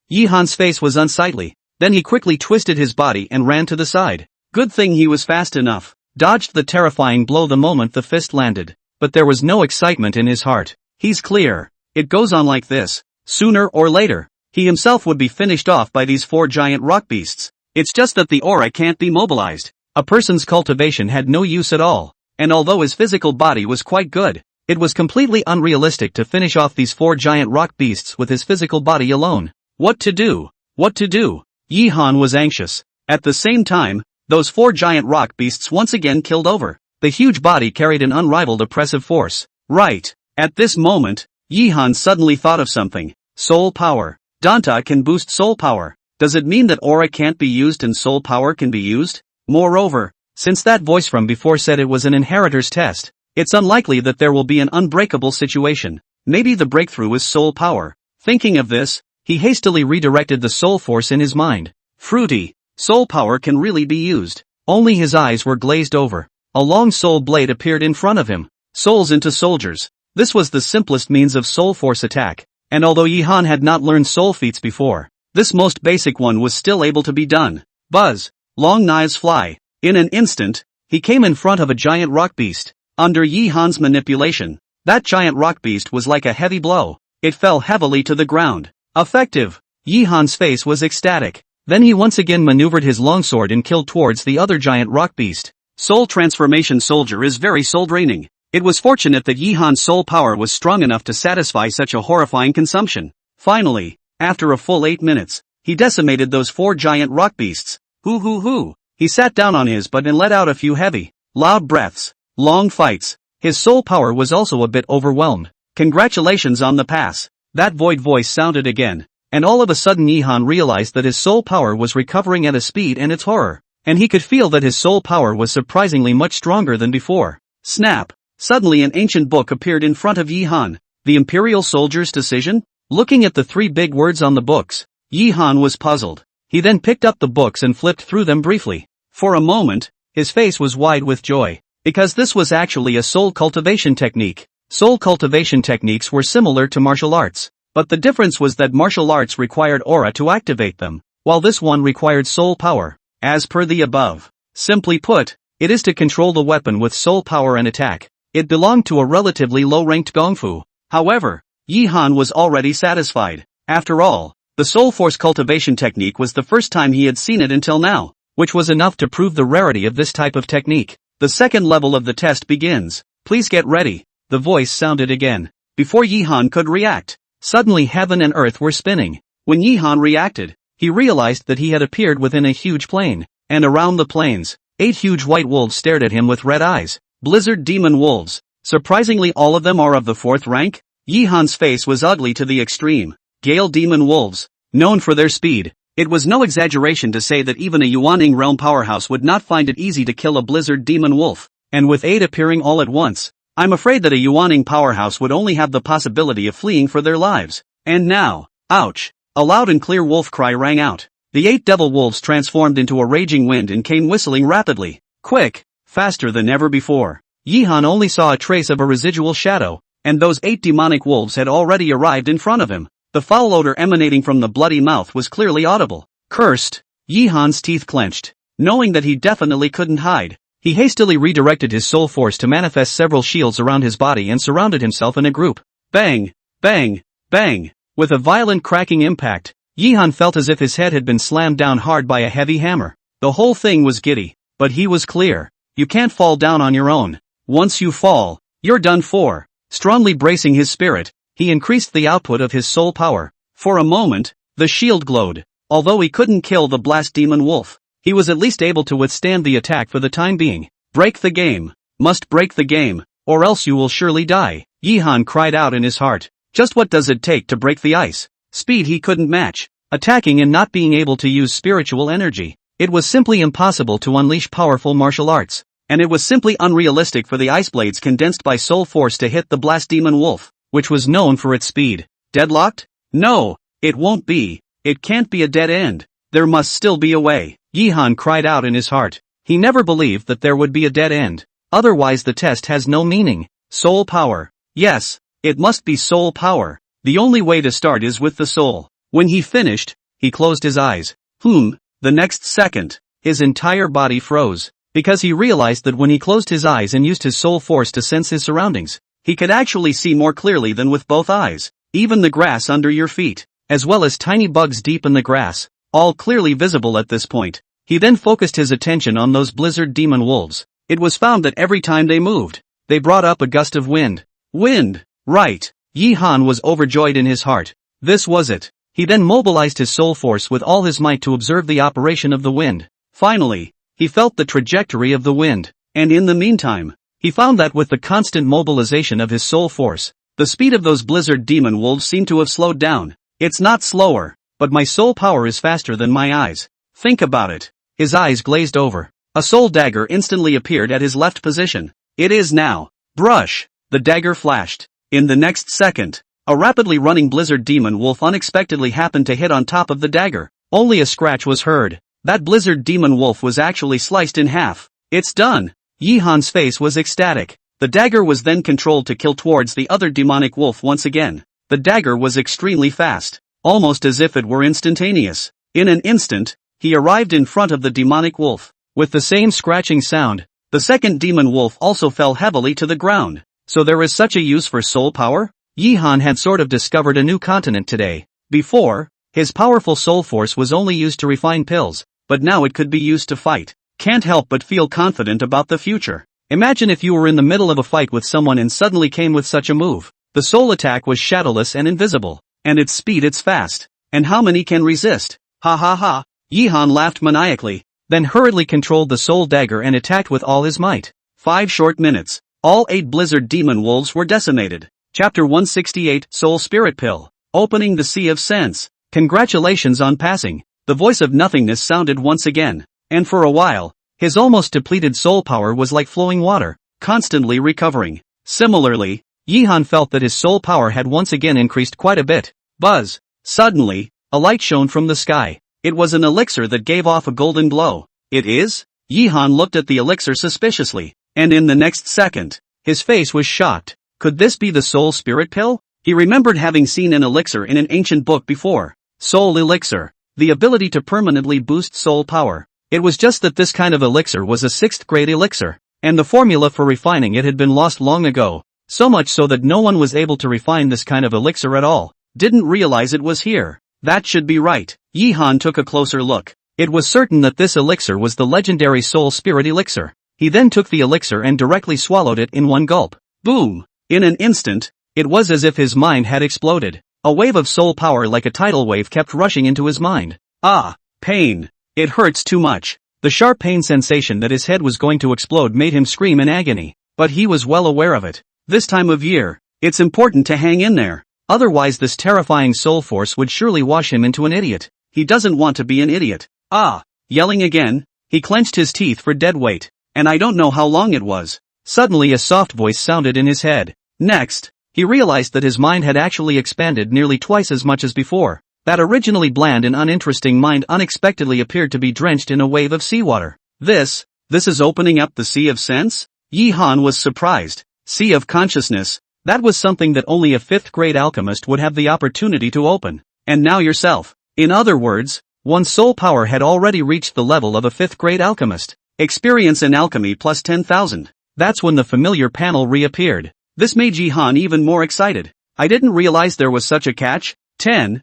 [SPEAKER 1] Yi Han's face was unsightly. Then he quickly twisted his body and ran to the side. Good thing he was fast enough. Dodged the terrifying blow the moment the fist landed. But there was no excitement in his heart. He's clear. It goes on like this. Sooner or later, he himself would be finished off by these four giant rock beasts. It's just that the aura can't be mobilized. A person's cultivation had no use at all, and although his physical body was quite good, it was completely unrealistic to finish off these four giant rock beasts with his physical body alone. What to do? What to do? Yi Han was anxious. At the same time, those four giant rock beasts once again killed over. The huge body carried an unrivaled oppressive force. Right. At this moment, Yi Han suddenly thought of something. Soul power. Danta can boost soul power. Does it mean that aura can't be used and soul power can be used? Moreover, since that voice from before said it was an inheritor's test, it's unlikely that there will be an unbreakable situation. Maybe the breakthrough is soul power. Thinking of this, he hastily redirected the soul force in his mind. Fruity. Soul power can really be used. Only his eyes were glazed over. A long soul blade appeared in front of him. Souls into soldiers. This was the simplest means of soul force attack. And although Yi Han had not learned soul feats before, this most basic one was still able to be done. Buzz. Long knives fly. In an instant, he came in front of a giant rock beast. Under Yi Han's manipulation, that giant rock beast was like a heavy blow. It fell heavily to the ground. Effective. Yi Han's face was ecstatic. Then he once again maneuvered his longsword and killed towards the other giant rock beast. Soul transformation soldier is very soul draining. It was fortunate that Yi Han's soul power was strong enough to satisfy such a horrifying consumption. Finally, after a full 8 minutes, he decimated those four giant rock beasts. Hoo. He sat down on his butt and let out a few heavy, loud breaths. Long fights. His soul power was also a bit overwhelmed. Congratulations on the pass. That void voice sounded again, and all of a sudden Yi Han realized that his soul power was recovering at a speed and its horror, and he could feel that his soul power was surprisingly much stronger than before. Snap! Suddenly an ancient book appeared in front of Yi Han. The Imperial Soldier's Decision? Looking at the three big words on the books, Yi Han was puzzled. He then picked up the books and flipped through them briefly. For a moment, his face was wide with joy, because this was actually a soul cultivation technique. Soul cultivation techniques were similar to martial arts, but the difference was that martial arts required aura to activate them, while this one required soul power. As per the above, simply put, it is to control the weapon with soul power and attack. It belonged to a relatively low-ranked gongfu. However, Yi Han was already satisfied. After all, the soul force cultivation technique was the first time he had seen it until now. which was enough to prove the rarity of this type of technique. The second level of the test begins. Please get ready. The voice sounded again. Before Yihan could react, suddenly heaven and earth were spinning. When Yihan reacted, he realized that he had appeared within a huge plain, and around the plains, 8 huge white wolves stared at him with red eyes. Blizzard demon wolves. Surprisingly, all of them are of the 4th rank. Yihan's face was ugly to the extreme. Gale demon wolves. Known for their speed, it was no exaggeration to say that even a Yuaning realm powerhouse would not find it easy to kill a blizzard demon wolf. And with 8 appearing all at once, I'm afraid that a Yuaning powerhouse would only have the possibility of fleeing for their lives. And now, ouch! A loud and clear wolf cry rang out. The 8 devil wolves transformed into a raging wind and came whistling rapidly. Quick! Faster than ever before. Yihan only saw a trace of a residual shadow, and those 8 demonic wolves had already arrived in front of him. The foul odor emanating from the bloody mouth was clearly audible. Cursed! Yihan's teeth clenched. Knowing that he definitely couldn't hide, he hastily redirected his soul force to manifest several shields around his body and surrounded himself in a group. Bang! Bang! Bang! With a violent cracking impact, Yihan felt as if his head had been slammed down hard by a heavy hammer. The whole thing was giddy, but he was clear. You can't fall down on your own. Once you fall, you're done for. Strongly bracing his spirit, he increased the output of his soul power. For a moment, the shield glowed. Although he couldn't kill the blast demon wolf, he was at least able to withstand the attack for the time being. Break the game. Must break the game, or else you will surely die. Yihan cried out in his heart. Just what does it take to break the ice? Speed he couldn't match. Attacking and not being able to use spiritual energy. It was simply impossible to unleash powerful martial arts. And it was simply unrealistic for the ice blades condensed by soul force to hit the blast demon wolf, which was known for its speed. Deadlocked? No, it won't be. It can't be a dead end. There must still be a way. Yihan cried out in his heart. He never believed that there would be a dead end. Otherwise the test has no meaning. Soul power. Yes, it must be soul power. The only way to start is with the soul. When he finished, he closed his eyes. The next second, his entire body froze. Because he realized that when he closed his eyes and used his soul force to sense his surroundings, he could actually see more clearly than with both eyes. Even the grass under your feet, as well as tiny bugs deep in the grass, all clearly visible at this point. He then focused his attention on those blizzard demon wolves. It was found that every time they moved, they brought up a gust of wind. Wind! Right! Yihan was overjoyed in his heart. This was it. He then mobilized his soul force with all his might to observe the operation of the wind. Finally, he felt the trajectory of the wind, and in the meantime, he found that with the constant mobilization of his soul force, the speed of those blizzard demon wolves seemed to have slowed down. It's not slower, but my soul power is faster than my eyes. Think about it. His eyes glazed over. A soul dagger instantly appeared at his left position. It is now. Brush! The dagger flashed. In the next second, a rapidly running blizzard demon wolf unexpectedly happened to hit on top of the dagger. Only a scratch was heard. That blizzard demon wolf was actually sliced in half. It's done. Yihan's face was ecstatic. The dagger was then controlled to kill towards the other demonic wolf once again. The dagger was extremely fast, almost as if it were instantaneous. In an instant, he arrived in front of the demonic wolf. With the same scratching sound, the second demon wolf also fell heavily to the ground. So there is such a use for soul power? Yihan had sort of discovered a new continent today. Before, his powerful soul force was only used to refine pills, but now it could be used to fight. Can't help but feel confident about the future. Imagine if you were in the middle of a fight with someone and suddenly came with such a move. The soul attack was shadowless and invisible, and its speed it's fast. And how many can resist? Ha ha ha. Yihan laughed maniacally, then hurriedly controlled the soul dagger and attacked with all his might. 5 short minutes. All 8 blizzard demon wolves were decimated. Chapter 168, Soul Spirit Pill. Opening the Sea of Sense. Congratulations on passing. The voice of nothingness sounded once again. And for a while, his almost depleted soul power was like flowing water, constantly recovering. Similarly, Yihan felt that his soul power had once again increased quite a bit. Buzz! Suddenly, a light shone from the sky. It was an elixir that gave off a golden glow. It is? Yihan looked at the elixir suspiciously, and in the next second, his face was shocked. Could this be the soul spirit pill? He remembered having seen an elixir in an ancient book before. Soul elixir. The ability to permanently boost soul power. It was just that this kind of elixir was a 6th grade elixir, and the formula for refining it had been lost long ago. So much so that no one was able to refine this kind of elixir at all. Didn't realize it was here. That should be right. Yihan took a closer look. It was certain that this elixir was the legendary soul spirit elixir. He then took the elixir and directly swallowed it in one gulp. Boom! In an instant, it was as if his mind had exploded. A wave of soul power like a tidal wave kept rushing into his mind. Ah, pain. It hurts too much. The sharp pain sensation that his head was going to explode made him scream in agony. But he was well aware of it. This time of year, it's important to hang in there. Otherwise this terrifying soul force would surely wash him into an idiot. He doesn't want to be an idiot. Ah! Yelling again, he clenched his teeth for dead weight. And I don't know how long it was. Suddenly a soft voice sounded in his head. Next, he realized that his mind had actually expanded nearly twice as much as before. That originally bland and uninteresting mind unexpectedly appeared to be drenched in a wave of seawater. This is opening up the sea of sense? Yi Han was surprised. Sea of consciousness, that was something that only a 5th grade alchemist would have the opportunity to open. And now yourself. In other words, one's soul power had already reached the level of a 5th grade alchemist. Experience in alchemy plus 10,000. That's when the familiar panel reappeared. This made Yi Han even more excited. I didn't realize there was such a catch. 10,000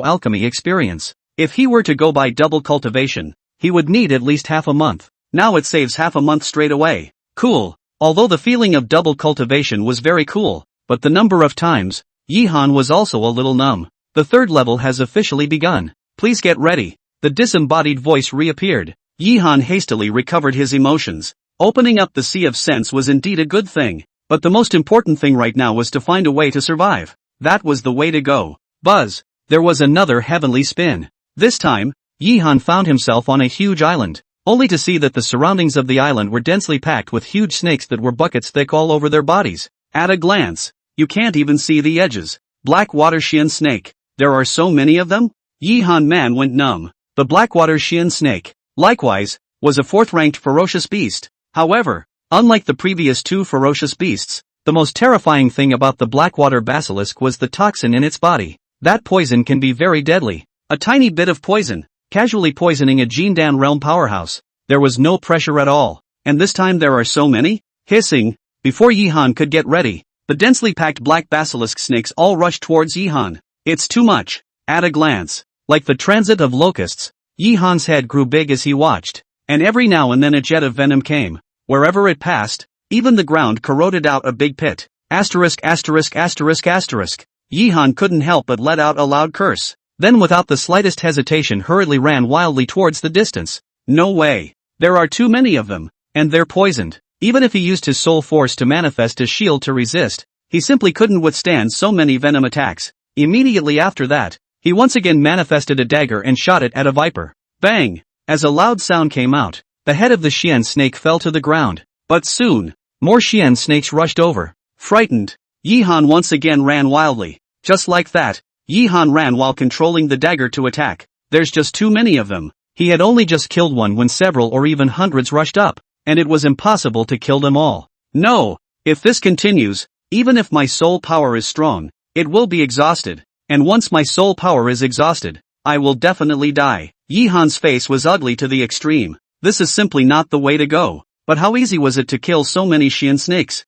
[SPEAKER 1] alchemy experience. If he were to go by double cultivation, he would need at least half a month. Now it saves half a month straight away. Cool. Although the feeling of double cultivation was very cool, but the number of times, Yi Han was also a little numb. The 3rd level has officially begun. Please get ready. The disembodied voice reappeared. Yi Han hastily recovered his emotions. Opening up the sea of sense was indeed a good thing. But the most important thing right now was to find a way to survive. That was the way to go. Buzz! There was another heavenly spin. This time, Yi Han found himself on a huge island, only to see that the surroundings of the island were densely packed with huge snakes that were buckets thick all over their bodies. At a glance, you can't even see the edges. Blackwater Xian snake. There are so many of them? Yi Han man went numb. The Blackwater Xian snake, likewise, was a 4th-ranked ferocious beast. However, unlike the previous 2 ferocious beasts, the most terrifying thing about the Blackwater basilisk was the toxin in its body. That poison can be very deadly. A tiny bit of poison, casually poisoning a Jindan realm powerhouse. There was no pressure at all. And this time there are so many? Hissing. Before Yi Han could get ready, the densely packed black basilisk snakes all rushed towards Yi Han. It's too much. At a glance, like the transit of locusts, Yi Han's head grew big as he watched. And every now and then a jet of venom came. Wherever it passed, even the ground corroded out a big pit. Asterisk. Yi Han couldn't help but let out a loud curse. Then without the slightest hesitation hurriedly ran wildly towards the distance. No way. There are too many of them. And they're poisoned. Even if he used his soul force to manifest a shield to resist, he simply couldn't withstand so many venom attacks. Immediately after that, he once again manifested a dagger and shot it at a viper. Bang! As a loud sound came out, the head of the Xian snake fell to the ground. But soon, more Xian snakes rushed over. Frightened, Yi Han once again ran wildly. Just like that, Yi Han ran while controlling the dagger to attack. There's just too many of them. He had only just killed one when several or even hundreds rushed up, and it was impossible to kill them all. No, if this continues, even if my soul power is strong, it will be exhausted. And once my soul power is exhausted, I will definitely die. Yi Han's face was ugly to the extreme. This is simply not the way to go. But how easy was it to kill so many Xian snakes?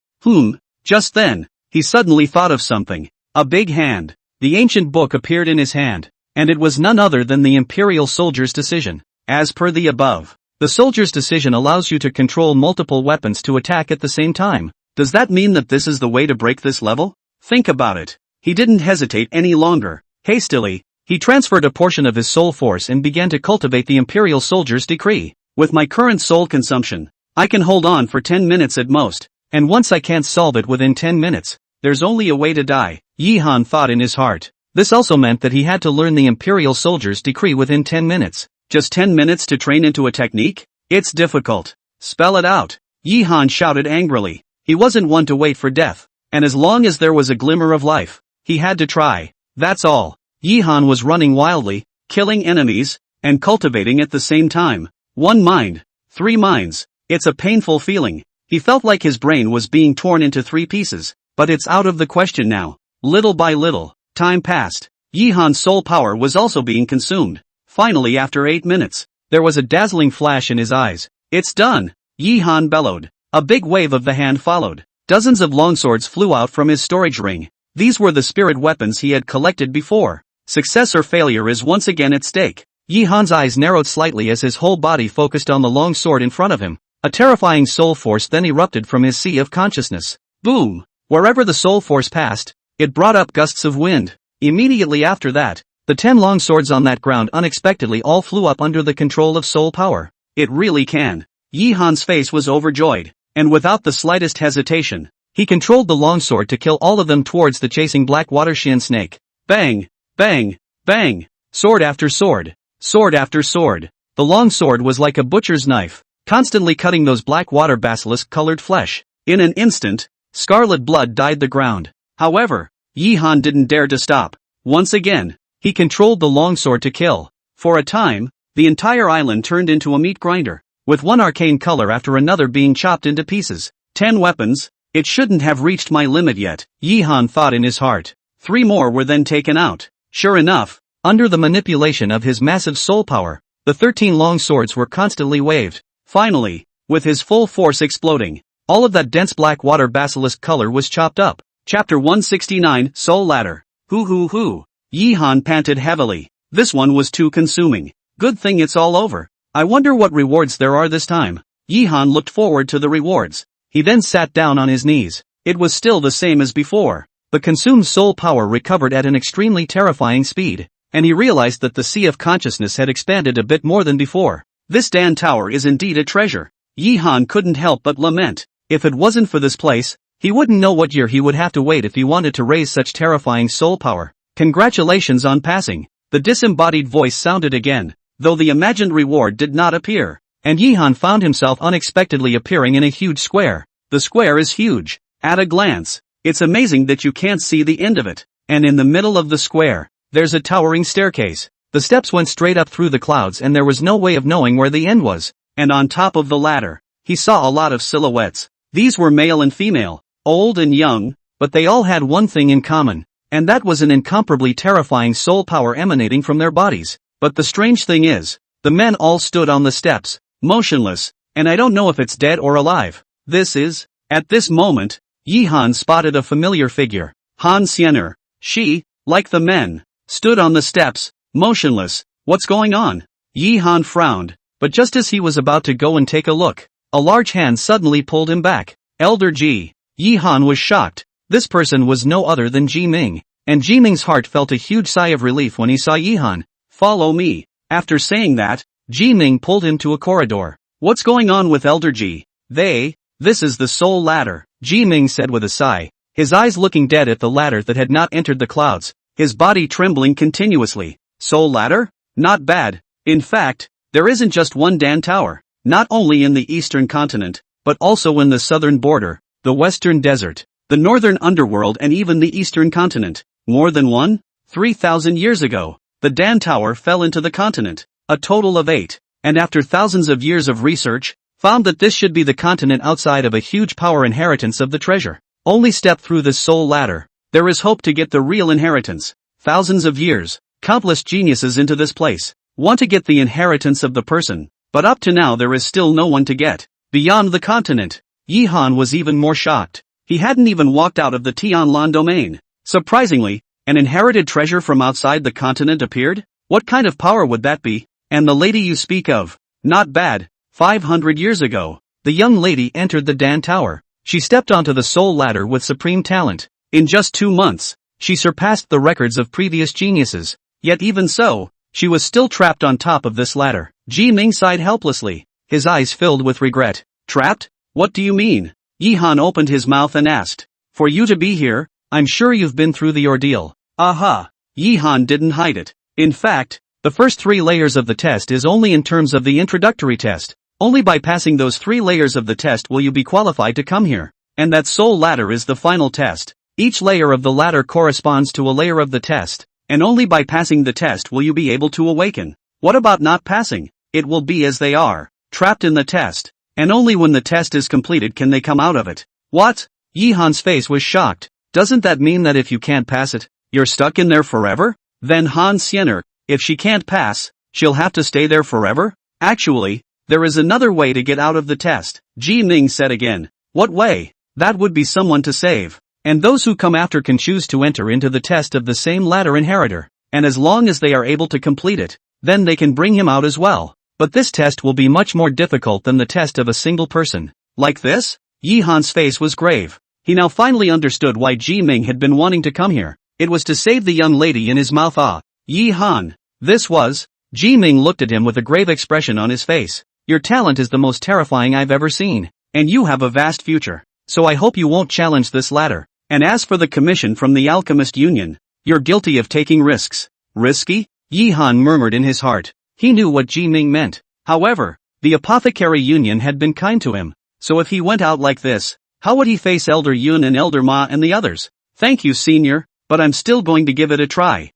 [SPEAKER 1] Just then, he suddenly thought of something. A big hand. The ancient book appeared in his hand, and it was none other than the Imperial Soldier's Decision. As per the above, the Soldier's Decision allows you to control multiple weapons to attack at the same time. Does that mean that this is the way to break this level? Think about it. He didn't hesitate any longer. Hastily, he transferred a portion of his soul force and began to cultivate the Imperial Soldier's Decree. With my current soul consumption, I can hold on for 10 minutes at most, and once I can't solve it within 10 minutes, there's only a way to die, Yi Han thought in his heart. This also meant that he had to learn the Imperial Soldier's Decree within 10 minutes. Just 10 minutes to train into a technique? It's difficult. Spell it out. Yi Han shouted angrily. He wasn't one to wait for death, and as long as there was a glimmer of life, he had to try. That's all. Yi Han was running wildly, killing enemies, and cultivating at the same time. 1 mind. 3 minds. It's a painful feeling. He felt like his brain was being torn into 3 pieces, but it's out of the question now. Little by little, time passed. Yi Han's soul power was also being consumed. Finally, after 8 minutes, there was a dazzling flash in his eyes. It's done! Yi Han bellowed. A big wave of the hand followed. Dozens of longswords flew out from his storage ring. These were the spirit weapons he had collected before. Success or failure is once again at stake. Yi Han's eyes narrowed slightly as his whole body focused on the long sword in front of him. A terrifying soul force then erupted from his sea of consciousness. Boom! Wherever the soul force passed, it brought up gusts of wind. Immediately after that, the 10 long swords on that ground unexpectedly all flew up under the control of soul power. It really can. Yi Han's face was overjoyed, and without the slightest hesitation, he controlled the longsword to kill all of them towards the chasing black water Xian snake. Bang! Bang! Bang! Sword after sword. Sword after sword. The long sword was like a butcher's knife, constantly cutting those black water basilisk-colored flesh. In an instant, scarlet blood dyed the ground. However, Yi Han didn't dare to stop. Once again, he controlled the longsword to kill. For a time, the entire island turned into a meat grinder, with one arcane color after another being chopped into pieces. 10 weapons? It shouldn't have reached my limit yet, Yi Han thought in his heart. 3 more were then taken out. Sure enough, under the manipulation of his massive soul power, the 13 long swords were constantly waved. Finally, with his full force exploding, all of that dense black water basilisk color was chopped up. Chapter 169, Soul Ladder. Hoo. Yi Han panted heavily. This one was too consuming. Good thing it's all over. I wonder what rewards there are this time. Yi Han looked forward to the rewards. He then sat down on his knees. It was still the same as before. The consumed soul power recovered at an extremely terrifying speed, and he realized that the sea of consciousness had expanded a bit more than before. This Dan Tower is indeed a treasure. Yi Han couldn't help but lament. If it wasn't for this place, he wouldn't know what year he would have to wait if he wanted to raise such terrifying soul power. Congratulations on passing. The disembodied voice sounded again, though the imagined reward did not appear, and Yi Han found himself unexpectedly appearing in a huge square. The square is huge. At a glance, it's amazing that you can't see the end of it. And in the middle of the square, there's a towering staircase. The steps went straight up through the clouds and there was no way of knowing where the end was. And on top of the ladder, he saw a lot of silhouettes. These were male and female, old and young, but they all had one thing in common, and that was an incomparably terrifying soul power emanating from their bodies. But the strange thing is, the men all stood on the steps, motionless, and I don't know if it's dead or alive. At this moment, Yi Han spotted a familiar figure. Han Xiener. She, like the men, stood on the steps, motionless. What's going on? Yi Han frowned, but just as he was about to go and take a look, a large hand suddenly pulled him back. Elder Ji. Yi Han was shocked. This person was no other than Ji Ming, and Ji Ming's heart felt a huge sigh of relief when he saw Yi Han. Follow me. After saying that, Ji Ming pulled him to a corridor. What's going on with Elder Ji? This is the soul ladder, Ji Ming said with a sigh, his eyes looking dead at the ladder that had not entered the clouds, his body trembling continuously. Soul ladder? Not bad. In fact, there isn't just one Dan Tower, not only in the eastern continent, but also in the southern border, the western desert, the northern underworld and even the eastern continent. More than one? 3,000 years ago, the Dan Tower fell into the continent, a total of 8, and after thousands of years of research, found that this should be the continent outside of a huge power inheritance of the treasure. Only step through this soul ladder. There is hope to get the real inheritance. Thousands of years, countless geniuses into this place, want to get the inheritance of the person, but up to now there is still no one to get. Beyond the continent, Yi Han was even more shocked. He hadn't even walked out of the Tianlan domain. Surprisingly, an inherited treasure from outside the continent appeared? What kind of power would that be? And the lady you speak of? Not bad. 500 years ago, the young lady entered the Dan Tower. She stepped onto the soul ladder with supreme talent. In just 2 months, she surpassed the records of previous geniuses. Yet even so, she was still trapped on top of this ladder. Ji Ming sighed helplessly, his eyes filled with regret. Trapped? What do you mean? Yi Han opened his mouth and asked. For you to be here, I'm sure you've been through the ordeal. Aha! Yi Han didn't hide it. In fact, the first 3 layers of the test is only in terms of the introductory test. Only by passing those 3 layers of the test will you be qualified to come here. And that soul ladder is the final test. Each layer of the ladder corresponds to a layer of the test, and only by passing the test will you be able to awaken. What about not passing? It will be as they are, trapped in the test, and only when the test is completed can they come out of it. What? Yi Han's face was shocked. Doesn't that mean that if you can't pass it, you're stuck in there forever? Then Han Xiener, if she can't pass, she'll have to stay there forever? Actually, there is another way to get out of the test, Ji Ming said again. What way? That would be someone to save. And those who come after can choose to enter into the test of the same ladder inheritor, and as long as they are able to complete it, then they can bring him out as well. But this test will be much more difficult than the test of a single person. Like this? Yi Han's face was grave. He now finally understood why Ji Ming had been wanting to come here. It was to save the young lady in his mouth. Yi Han. This was. Ji Ming looked at him with a grave expression on his face. Your talent is the most terrifying I've ever seen. And you have a vast future. So I hope you won't challenge this ladder. And as for the commission from the Alchemist Union, you're guilty of taking risks. Risky? Yi Han murmured in his heart. He knew what Ji Ming meant. However, the Apothecary Union had been kind to him. So if he went out like this, how would he face Elder Yun and Elder Ma and the others? Thank you, Senior, but I'm still going to give it a try.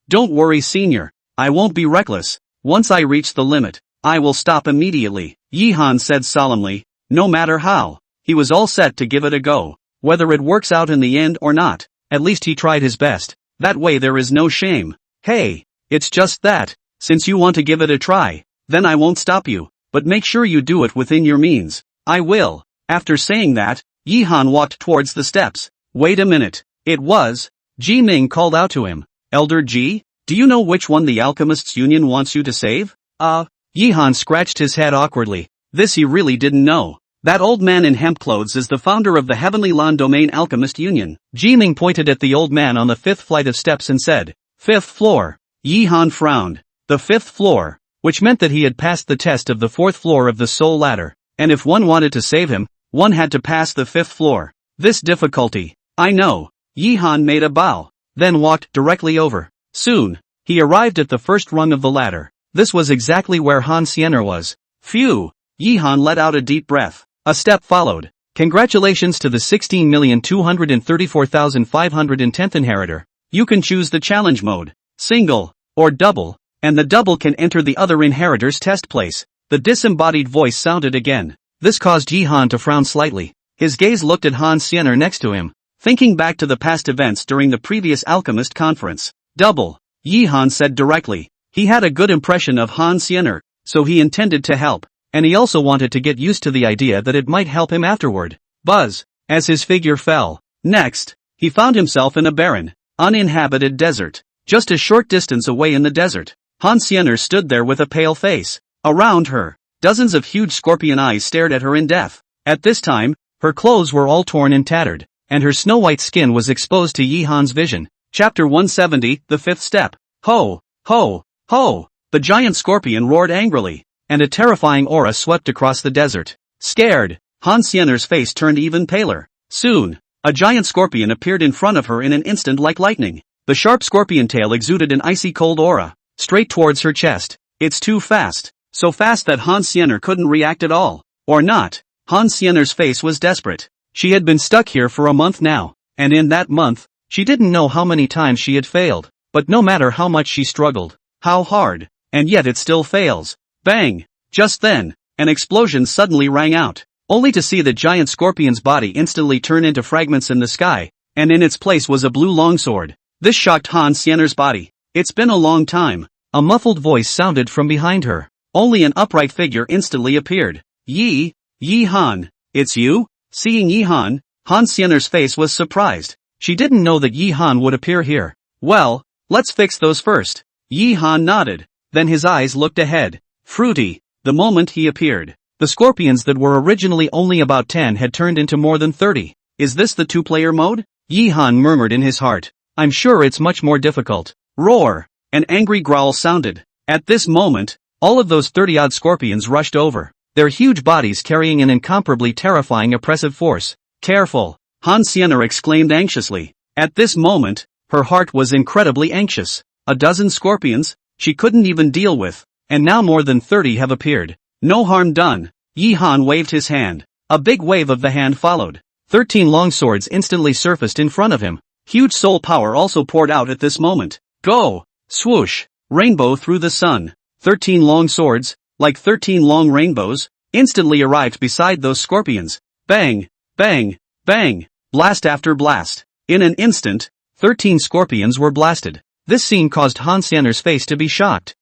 [SPEAKER 1] Don't worry, Senior. I won't be reckless. Once I reach the limit, I will stop immediately, Yi Han said solemnly. No matter how, he was all set to give it a go. Whether it works out in the end or not, at least he tried his best. That way there is no shame. Hey, it's just that. Since you want to give it a try, then I won't stop you, but make sure you do it within your means. I will. After saying that, Yi Han walked towards the steps. Wait a minute. It was. Ji Ming called out to him. Elder Ji, do you know which one the Alchemists Union wants you to save? Yi Han scratched his head awkwardly. This he really didn't know. That old man in hemp clothes is the founder of the Heavenly Lan Domain Alchemist Union. Ji Ming pointed at the old man on the 5th flight of steps and said, 5th floor. Yi Han frowned. The 5th floor, which meant that he had passed the test of the 4th floor of the soul ladder, and if one wanted to save him, one had to pass the 5th floor. This difficulty. I know. Yi Han made a bow, then walked directly over. Soon, he arrived at the first rung of the ladder. This was exactly where Han Siener was. Phew! Yi Han let out a deep breath. A step followed. Congratulations to the 16,234,510th inheritor. You can choose the challenge mode, single, or double, and the double can enter the other inheritor's test place. The disembodied voice sounded again. This caused Yi Han to frown slightly. His gaze looked at Han Siener next to him, thinking back to the past events during the previous Alchemist conference. Double, Yi Han said directly. He had a good impression of Han Siener, so he intended to help, and he also wanted to get used to the idea that it might help him afterward. Buzz, as his figure fell. Next, he found himself in a barren, uninhabited desert. Just a short distance away in the desert, Han Siener stood there with a pale face. Around her, dozens of huge scorpion eyes stared at her in death. At this time, her clothes were all torn and tattered, and her snow-white skin was exposed to Yi Han's vision. Chapter 170, The Fifth Step. Ho! Ho! Ho! The giant scorpion roared angrily, and a terrifying aura swept across the desert. Scared, Han Siener's face turned even paler. Soon, a giant scorpion appeared in front of her in an instant like lightning. The sharp scorpion tail exuded an icy cold aura, straight towards her chest. It's too fast. So fast that Han Siener couldn't react at all. Or not. Han Siener's face was desperate. She had been stuck here for a month now, and in that month, she didn't know how many times she had failed. But no matter how much she struggled, how hard, and yet it still fails. Bang! Just then, an explosion suddenly rang out, only to see the giant scorpion's body instantly turn into fragments in the sky, and in its place was a blue longsword. This shocked Han Siener's body. It's been a long time. A muffled voice sounded from behind her. Only an upright figure instantly appeared. Yi Han, it's you? Seeing Yi Han, Han Siener's face was surprised. She didn't know that Yi Han would appear here. Well, let's fix those first. Yi Han nodded. Then his eyes looked ahead. Fruity. The moment he appeared, the scorpions that were originally only about 10 had turned into more than 30. Is this the two-player mode? Yi Han murmured in his heart. I'm sure it's much more difficult. Roar! An angry growl sounded. At this moment, all of those 30-odd scorpions rushed over, their huge bodies carrying an incomparably terrifying oppressive force. Careful! Han Siener exclaimed anxiously. At this moment, her heart was incredibly anxious. A dozen scorpions, she couldn't even deal with, and now more than 30 have appeared. No harm done. Yi Han waved his hand. A big wave of the hand followed. 13 long swords instantly surfaced in front of him. Huge soul power also poured out at this moment. Go! Swoosh! Rainbow through the sun. 13 long swords, like 13 long rainbows, instantly arrived beside those scorpions. Bang! Bang! Bang! Blast after blast. In an instant, 13 scorpions were blasted. This scene caused Han Siener's face to be shocked.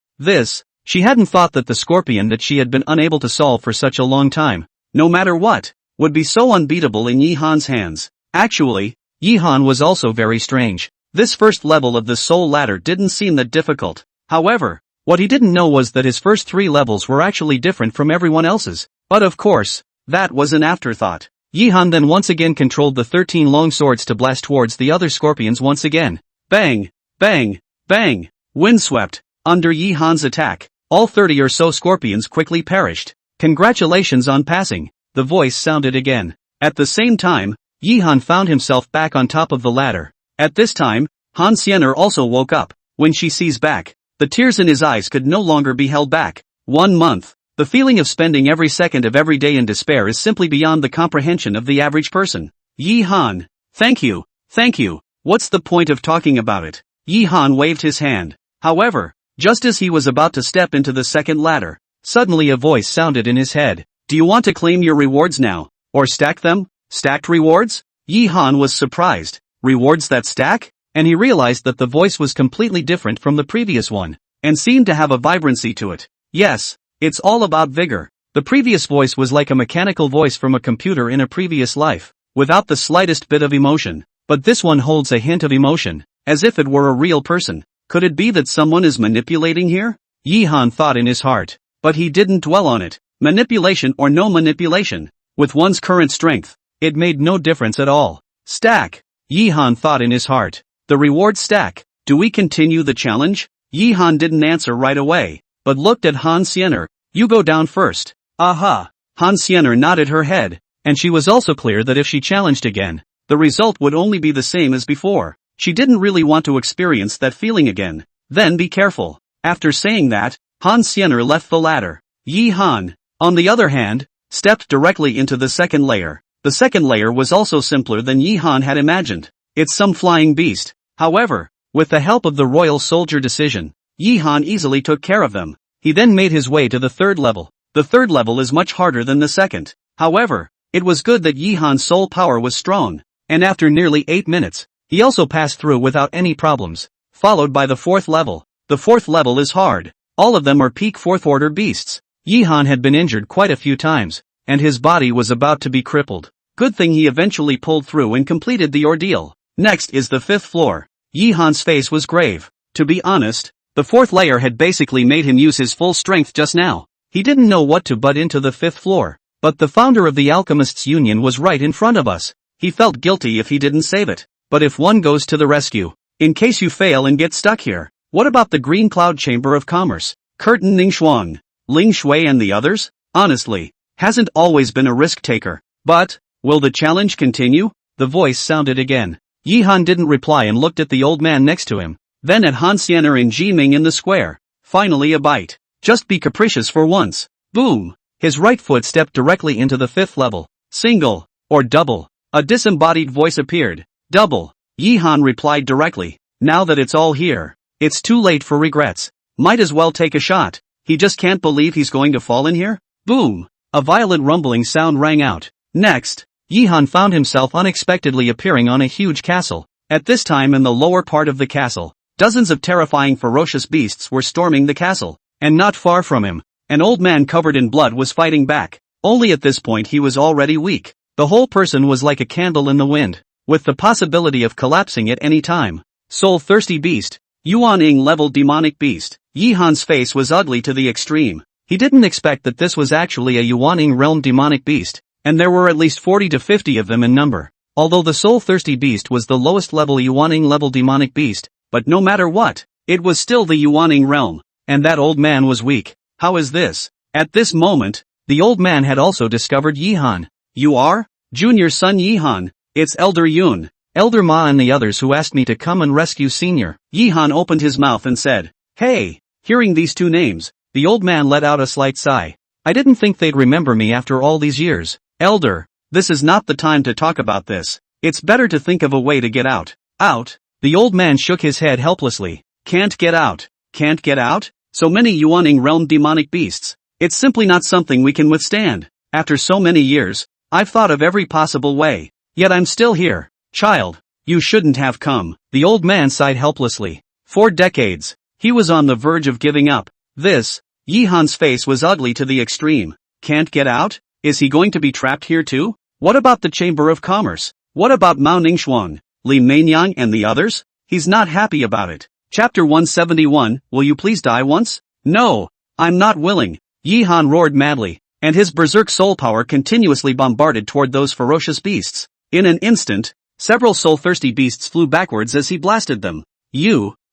[SPEAKER 1] She hadn't thought that the scorpion that she had been unable to solve for such a long time, no matter what, would be so unbeatable in Yi Han's hands. Actually, Yi Han was also very strange. This first level of the soul ladder didn't seem that difficult. However, What he didn't know was that his first 3 levels were actually different from everyone else's. But of course, that was an afterthought. Yihan then once again controlled the 13 long swords to blast towards the other scorpions once again. Bang! Bang! Bang! Windswept. Under Yihan's attack, all 30 or so scorpions quickly perished. Congratulations on passing, the voice sounded again. At the same time, Yihan found himself back on top of the ladder. At this time, Han Xiener also woke up. When she sees back, the tears in his eyes could no longer be held back. 1 month. The feeling of spending every second of every day in despair is simply beyond the comprehension of the average person. Yihan. Thank you. Thank you. What's the point of talking about it? Yihan waved his hand. However, just as he was about to step into the second ladder, suddenly a voice sounded in his head. Do you want to claim your rewards now? Or stack them? Stacked rewards? Yihan was surprised. Rewards that stack? And he realized that the voice was completely different from the previous one, and seemed to have a vibrancy to it. Yes, it's all about vigor. The previous voice was like a mechanical voice from a computer in a previous life, without the slightest bit of emotion. But this one holds a hint of emotion, as if it were a real person. Could it be that someone is manipulating here? Yihan thought in his heart. But he didn't dwell on it. Manipulation or no manipulation. With one's current strength, it made no difference at all. Stack. Yihan thought in his heart. The reward stack. Do we continue the challenge? Yihan didn't answer right away, but looked at Han Xiener. You go down first. Aha. Han Xiener nodded her head, and she was also clear that if she challenged again, the result would only be the same as before. She didn't really want to experience that feeling again. Then be careful. After saying that, Han Xiener left the ladder. Yihan, on the other hand, stepped directly into the second layer. The second layer was also simpler than Yihan had imagined. It's some flying beast. However, with the help of the royal soldier decision, Yihan easily took care of them. He then made his way to the third level. The third level is much harder than the second. However, it was good that Yihan's soul power was strong, and after nearly 8 minutes, he also passed through without any problems. Followed by the fourth level. The fourth level is hard. All of them are peak fourth order beasts. Yihan had been injured quite a few times, and his body was about to be crippled. Good thing he eventually pulled through and completed the ordeal. Next is the fifth floor. Yihan's face was grave. To be honest, the fourth layer had basically made him use his full strength just now. He didn't know what to butt into the fifth floor. But the founder of the Alchemists Union was right in front of us. He felt guilty if he didn't save it. But if one goes to the rescue, in case you fail and get stuck here, what about the Green Cloud Chamber of Commerce, Curtin Ningxuang, Ling Shui and the others? Honestly, hasn't always been a risk taker. But, will the challenge continue? The voice sounded again. Yihan didn't reply and looked at the old man next to him, then at Han Xiener and Ji Ming in the square. Finally a bite. Just be capricious for once. Boom! His right foot stepped directly into the fifth level. Single, or double. A disembodied voice appeared. Double. Yihan replied directly. Now that it's all here, it's too late for regrets. Might as well take a shot. He just can't believe he's going to fall in here. Boom! A violent rumbling sound rang out. Next, Yihan found himself unexpectedly appearing on a huge castle. At this time in the lower part of the castle, dozens of terrifying ferocious beasts were storming the castle, and not far from him, an old man covered in blood was fighting back. Only at this point he was already weak. The whole person was like a candle in the wind, with the possibility of collapsing at any time. Soul-thirsty beast. Yuan-ing level demonic beast. Yihan's face was ugly to the extreme. He didn't expect that this was actually a Yuan-ing realm demonic beast, and there were at least 40 to 50 of them in number. Although the soul-thirsty beast was the lowest level Yuan-ing level demonic beast, but no matter what, it was still the Yuan-ing realm, and that old man was weak. How is this? At this moment, the old man had also discovered Yihan. You are? Junior son Yihan. It's Elder Yun, Elder Ma and the others who asked me to come and rescue Senior. Yihan opened his mouth and said, Hey! Hearing these two names, the old man let out a slight sigh. I didn't think they'd remember me after all these years. Elder, this is not the time to talk about this. It's better to think of a way to get out. Out? The old man shook his head helplessly. Can't get out. Can't get out? So many Yuan-ing realm demonic beasts. It's simply not something we can withstand. After so many years, I've thought of every possible way. Yet I'm still here. Child, you shouldn't have come. The old man sighed helplessly. 4 decades. He was on the verge of giving up. Yihan's face was ugly to the extreme. Can't get out? Is he going to be trapped here too? What about the Chamber of Commerce? What about Mao Ningxuang, Li Meinyang and the others? He's not happy about it. Chapter 171, Will you please die once? No, I'm not willing, Yi-Han roared madly, and his berserk soul power continuously bombarded toward those ferocious beasts. In an instant, several soul-thirsty beasts flew backwards as he blasted them.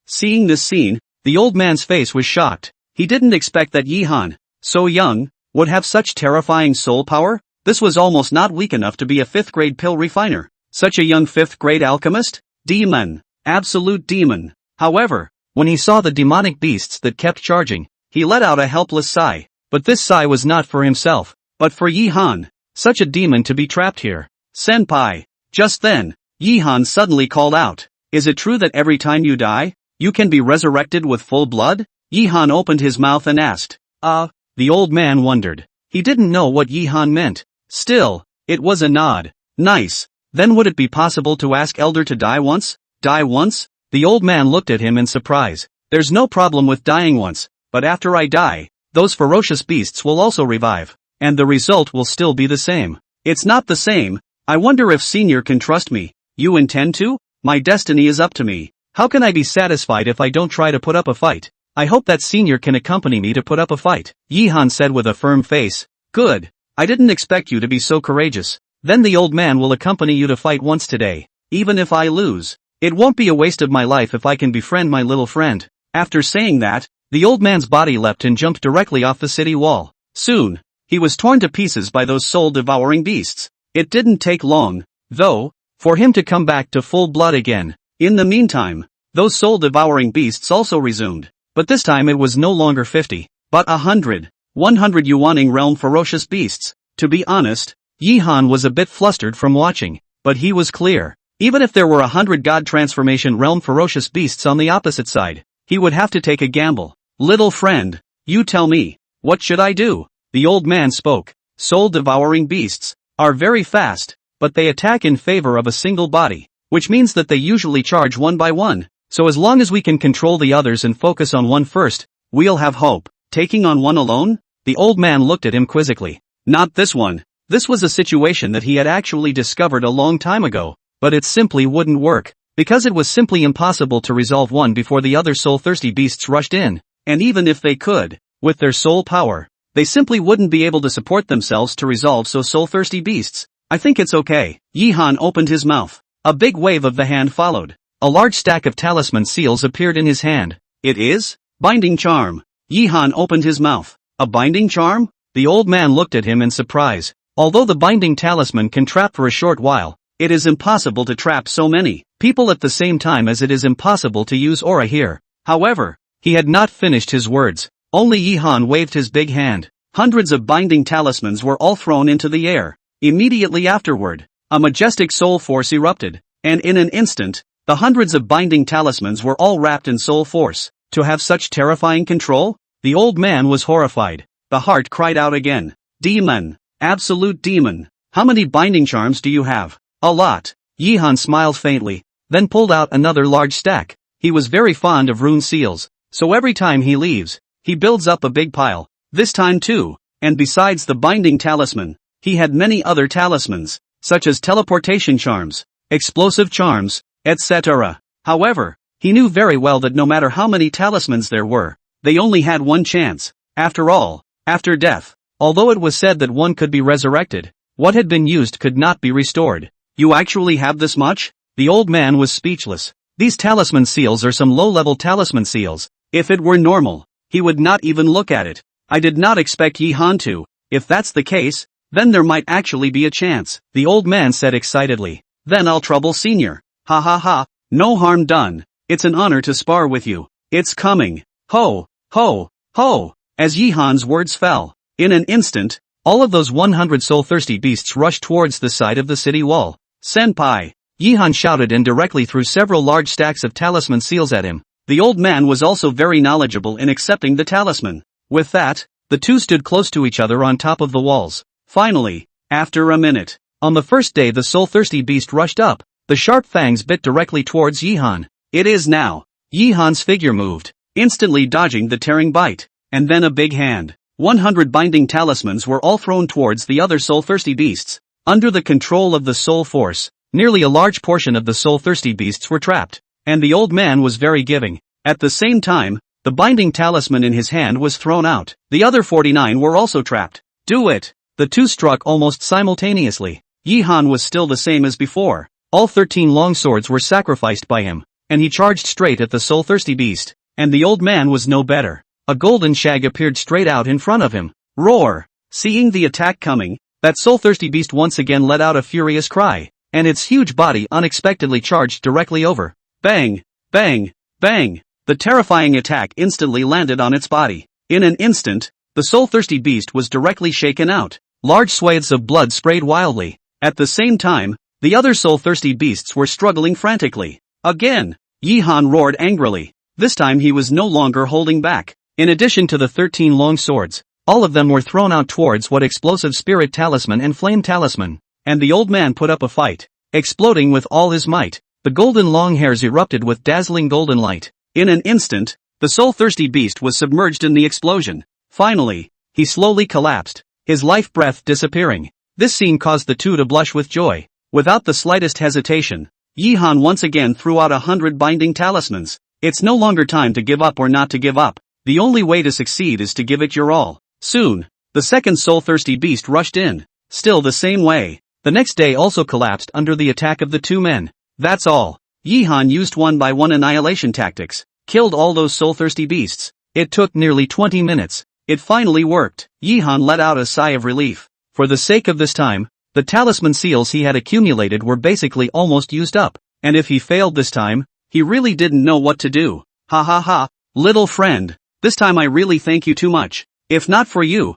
[SPEAKER 1] Seeing this scene, the old man's face was shocked. He didn't expect that Yi-Han, so young, would have such terrifying soul power. This was almost not weak enough to be a 5th grade pill refiner. Such a young 5th grade alchemist? Demon. Absolute demon. However, when he saw the demonic beasts that kept charging, he let out a helpless sigh. But this sigh was not for himself, but for Yi-Han. Such a demon to be trapped here. Senpai. Just then, Yi-Han suddenly called out, "Is it true that every time you die, you can be resurrected with full blood?" Yi-Han opened his mouth and asked. The old man wondered. He didn't know what Yi-Han meant. Still, it was a nod. Nice. Then would it be possible to ask Elder to die once? Die once? The old man looked at him in surprise. There's no problem with dying once, but after I die, those ferocious beasts will also revive, and the result will still be the same. It's not the same. I wonder if Senior can trust me. You intend to? My destiny is up to me. How can I be satisfied if I don't try to put up a fight? I hope that Senior can accompany me to put up a fight, Yi-Han said with a firm face. Good. I didn't expect you to be so courageous. Then the old man will accompany you to fight once today. Even if I lose, it won't be a waste of my life if I can befriend my little friend. After saying that, the old man's body leapt and jumped directly off the city wall. Soon, he was torn to pieces by those soul-devouring beasts. It didn't take long, though, for him to come back to full blood again. In the meantime, those soul-devouring beasts also resumed. But this time it was no longer 50, but 100 Yuaning realm ferocious beasts. To be honest, Yi-Han was a bit flustered from watching, but he was clear. Even if there were 100 God transformation realm ferocious beasts on the opposite side, he would have to take a gamble. Little friend, you tell me, what should I do? The old man spoke. Soul-devouring beasts are very fast, but they attack in favor of a single body, which means that they usually charge one by one. So as long as we can control the others and focus on one first, we'll have hope. Taking on one alone? The old man looked at him quizzically. Not this one. This was a situation that he had actually discovered a long time ago, but it simply wouldn't work, because it was simply impossible to resolve one before the other soul-thirsty beasts rushed in, and even if they could, with their soul power, they simply wouldn't be able to support themselves to resolve so soul-thirsty beasts. I think it's okay. Yi-Han opened his mouth. A big wave of the hand followed. A large stack of talisman seals appeared in his hand. It is? Binding charm. Yi-Han opened his mouth. A binding charm? The old man looked at him in surprise. Although the binding talisman can trap for a short while, it is impossible to trap so many people at the same time as it is impossible to use aura here. However, he had not finished his words. Only Yi-Han waved his big hand. Hundreds of binding talismans were all thrown into the air. Immediately afterward, a majestic soul force erupted, and in an instant, the hundreds of binding talismans were all wrapped in soul force. To have such terrifying control? The old man was horrified. The heart cried out again. Demon. Absolute demon. How many binding charms do you have? A lot. Yi-Han smiled faintly, then pulled out another large stack. He was very fond of rune seals, so every time he leaves, he builds up a big pile. This time too, and besides the binding talisman, he had many other talismans, such as teleportation charms, explosive charms, etc. However, he knew very well that no matter how many talismans there were, they only had one chance. After all, after death, although it was said that one could be resurrected, what had been used could not be restored. You actually have this much? The old man was speechless. These talisman seals are some low-level talisman seals. If it were normal, he would not even look at it. I did not expect Yi-Han to. If that's the case, then there might actually be a chance, the old man said excitedly. Then I'll trouble Senior. Ha ha ha, no harm done. It's an honor to spar with you. It's coming. Ho, ho, ho. As Yi-Han's words fell, in an instant, all of those 100 soul-thirsty beasts rushed towards the side of the city wall. Senpai! Yi-Han shouted and directly threw several large stacks of talisman seals at him. The old man was also very knowledgeable in accepting the talisman. With that, the two stood close to each other on top of the walls. Finally, after a minute, on the first day the soul-thirsty beast rushed up. The sharp fangs bit directly towards Yi-Han. It is now. Yi-Han's figure moved, instantly dodging the tearing bite. And then a big hand. 100 binding talismans were all thrown towards the other soul-thirsty beasts. Under the control of the soul force, nearly a large portion of the soul-thirsty beasts were trapped, and the old man was very giving. At the same time, The binding talisman in his hand was thrown out. The other 49 were also trapped. Do it! The two struck almost simultaneously. Yi-Han was still the same as before. All 13 long swords were sacrificed by him, and he charged straight at the soul-thirsty beast. And the old man was no better. A golden shag appeared straight out in front of him. Roar! Seeing the attack coming, that soul-thirsty beast once again let out a furious cry, and its huge body unexpectedly charged directly over. Bang! Bang! Bang! The terrifying attack instantly landed on its body. In an instant, the soul-thirsty beast was directly shaken out. Large swathes of blood sprayed wildly. At the same time, the other soul-thirsty beasts were struggling frantically. Again! Yi-Han roared angrily. This time he was no longer holding back. In addition to the 13 long swords, all of them were thrown out towards what explosive spirit talisman and flame talisman. And the old man put up a fight. Exploding with all his might, the golden long hairs erupted with dazzling golden light. In an instant, the soul-thirsty beast was submerged in the explosion. Finally, he slowly collapsed, his life breath disappearing. This scene caused the two to blush with joy. Without the slightest hesitation, Yi-Han once again threw out 100 binding talismans. It's no longer time to give up or not to give up. The only way to succeed is to give it your all. Soon, the second soul-thirsty beast rushed in. Still the same way. The next day also collapsed under the attack of the two men. That's all. Yi-Han used one-by-one annihilation tactics, killed all those soul-thirsty beasts. It took nearly 20 minutes. It finally worked. Yi-Han let out a sigh of relief. For the sake of this time, the talisman seals he had accumulated were basically almost used up. And if he failed this time, he really didn't know what to do. Ha ha ha, little friend. This time I really thank you too much. If not for you,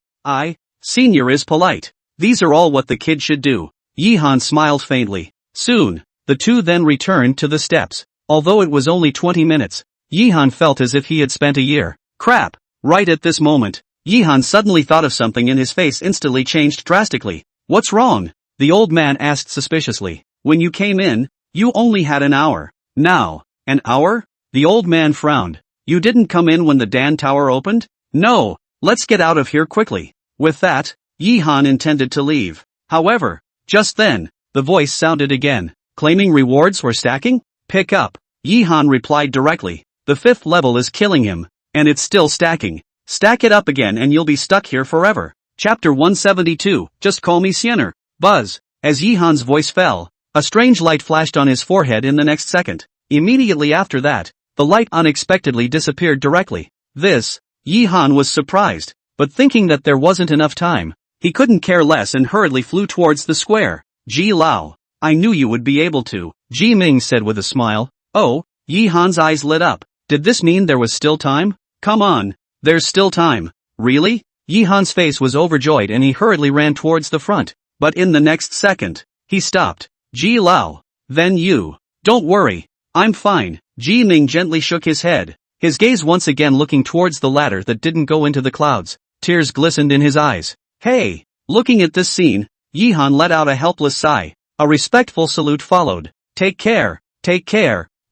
[SPEAKER 1] Senior is polite. These are all what the kid should do. Yi-Han smiled faintly. Soon, the two then returned to the steps. Although it was only 20 minutes, Yi-Han felt as if he had spent a year. Crap! Right at this moment, Yi-Han suddenly thought of something and his face instantly changed drastically. What's wrong? The old man asked suspiciously. When you came in, you only had an hour. Now, an hour? The old man frowned. You didn't come in when the Dan Tower opened? No, let's get out of here quickly. With that, Yi-Han intended to leave. However, just then, the voice sounded again. Claiming rewards or stacking? Pick up. Yi-Han replied directly. The 5th level is killing him, and it's still stacking. Stack it up again and you'll be stuck here forever. Chapter 172, Just Call Me Siener. Buzz. As Yi-Han's voice fell, a strange light flashed on his forehead in the next second. Immediately after that, the light unexpectedly disappeared directly. Yi-Han was surprised, but thinking that there wasn't enough time, he couldn't care less and hurriedly flew towards the square. Ji Lao, I knew you would be able to, Ji Ming said with a smile. Oh, Yi-Han's eyes lit up. Did this mean there was still time? Come on, there's still time. Really? Yi-Han's face was overjoyed and he hurriedly ran towards the front, but in the next second, he stopped. Ji Lao, then you. Don't worry, I'm fine. Ji Ming gently shook his head, his gaze once again looking towards the ladder that didn't go into the clouds. Tears glistened in his eyes. Hey! Looking at this scene, Yi-Han let out a helpless sigh. A respectful salute followed. Take care,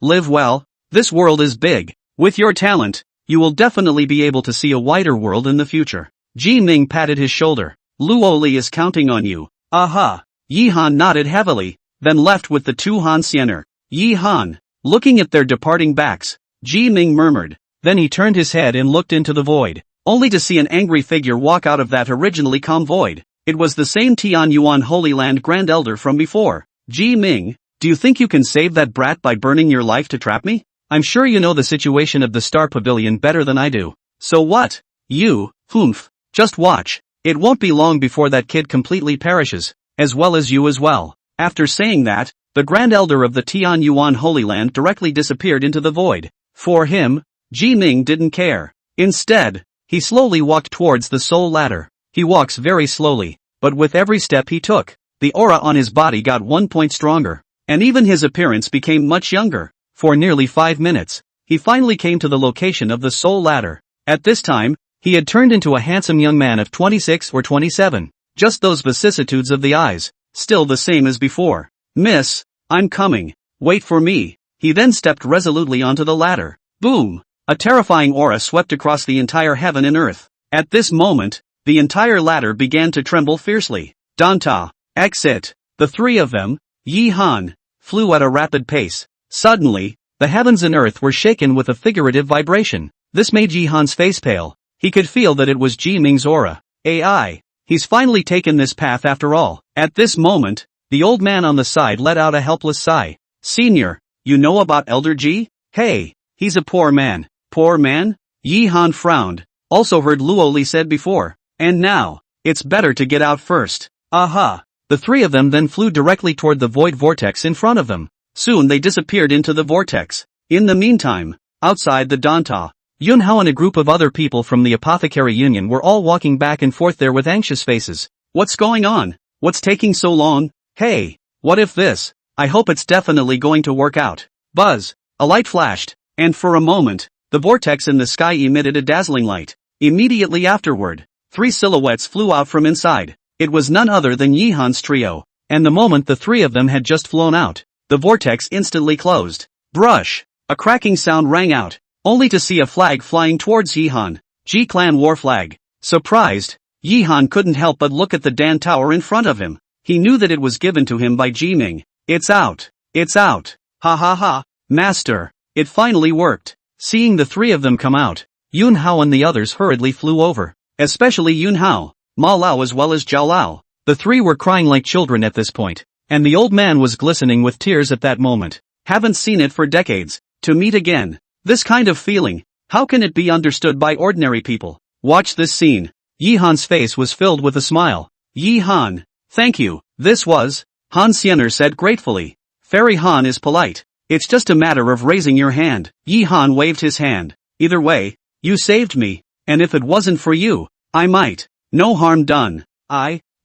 [SPEAKER 1] live well, this world is big. With your talent, you will definitely be able to see a wider world in the future. Ji Ming patted his shoulder. Luo Li is counting on you. Aha! Yi-Han nodded heavily, then left with the two Han Siener. Yi-Han. Looking at their departing backs, Ji Ming murmured. Then he turned his head and looked into the void, only to see an angry figure walk out of that originally calm void. It was the same Tian Yuan Holy Land Grand Elder from before. Ji Ming, do you think you can save that brat by burning your life to trap me? I'm sure you know the situation of the Star Pavilion better than I do. So what? You, humph, just watch. It won't be long before that kid completely perishes, as well as you as well. After saying that, the Grand Elder of the Tian Yuan Holy Land directly disappeared into the void. For him, Ji Ming didn't care. Instead, he slowly walked towards the soul ladder. He walks very slowly, but with every step he took, the aura on his body got 1 point stronger, and even his appearance became much younger. For nearly 5 minutes, he finally came to the location of the soul ladder. At this time, he had turned into a handsome young man of 26 or 27. Just those vicissitudes of the eyes, still the same as before. Miss, I'm coming. Wait for me. He then stepped resolutely onto the ladder. Boom! A terrifying aura swept across the entire heaven and earth. At this moment, the entire ladder began to tremble fiercely. Danta, exit! The three of them, Yi-Han, flew at a rapid pace. Suddenly, the heavens and earth were shaken with a figurative vibration. This made Yi Han's face pale. He could feel that it was Ji Ming's aura. AI. He's finally taken this path after all. At this moment, the old man on the side let out a helpless sigh. Senior, you know about Elder Ji? Hey, he's a poor man. Poor man? Yi Han frowned. Also heard Luo Li said before. And now, it's better to get out first. Aha. The three of them then flew directly toward the void vortex in front of them. Soon they disappeared into the vortex. In the meantime, outside the Danta, Yun Hao and a group of other people from the Apothecary Union were all walking back and forth there with anxious faces. What's going on? What's taking so long? Hey, what if this? I hope it's definitely going to work out. Buzz. A light flashed, and for a moment, the vortex in the sky emitted a dazzling light. Immediately afterward, 3 silhouettes flew out from inside. It was none other than Yi Han's trio, and the moment the 3 of them had just flown out, the vortex instantly closed. Brush! A cracking sound rang out, only to see a flag flying towards Yi Han. Ji Clan war flag. Surprised, Yi Han couldn't help but look at the Dan Tower in front of him. He knew that it was given to him by Ji Ming. It's out! It's out! Ha ha ha! Master! It finally worked! Seeing the 3 of them come out, Yun Hao and the others hurriedly flew over. Especially Yun Hao, Ma Lao as well as Zhao Lao. The 3 were crying like children at this point, and the old man was glistening with tears at that moment. Haven't seen it for decades. To meet again. This kind of feeling, how can it be understood by ordinary people? Watch this scene. Yi Han's face was filled with a smile. Yi Han. Thank you. This was, Han Xiener said gratefully. Fairy Han is polite. It's just a matter of raising your hand. Yi Han waved his hand. Either way, you saved me, and if it wasn't for you, I might. No harm done.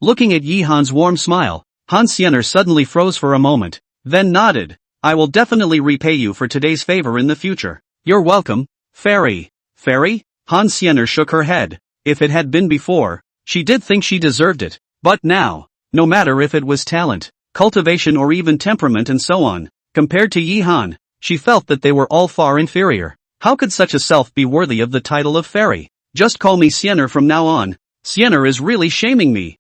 [SPEAKER 1] Looking at Yi Han's warm smile, Han Xiener suddenly froze for a moment, then nodded. I will definitely repay you for today's favor in the future. You're welcome, Fairy. Fairy? Han Xiener shook her head. If it had been before, she did think she deserved it, but now, no matter if it was talent, cultivation or even temperament and so on, compared to Yi Han, she felt that they were all far inferior. How could such a self be worthy of the title of Fairy? Just call me Xiener from now on. Xiener is really shaming me.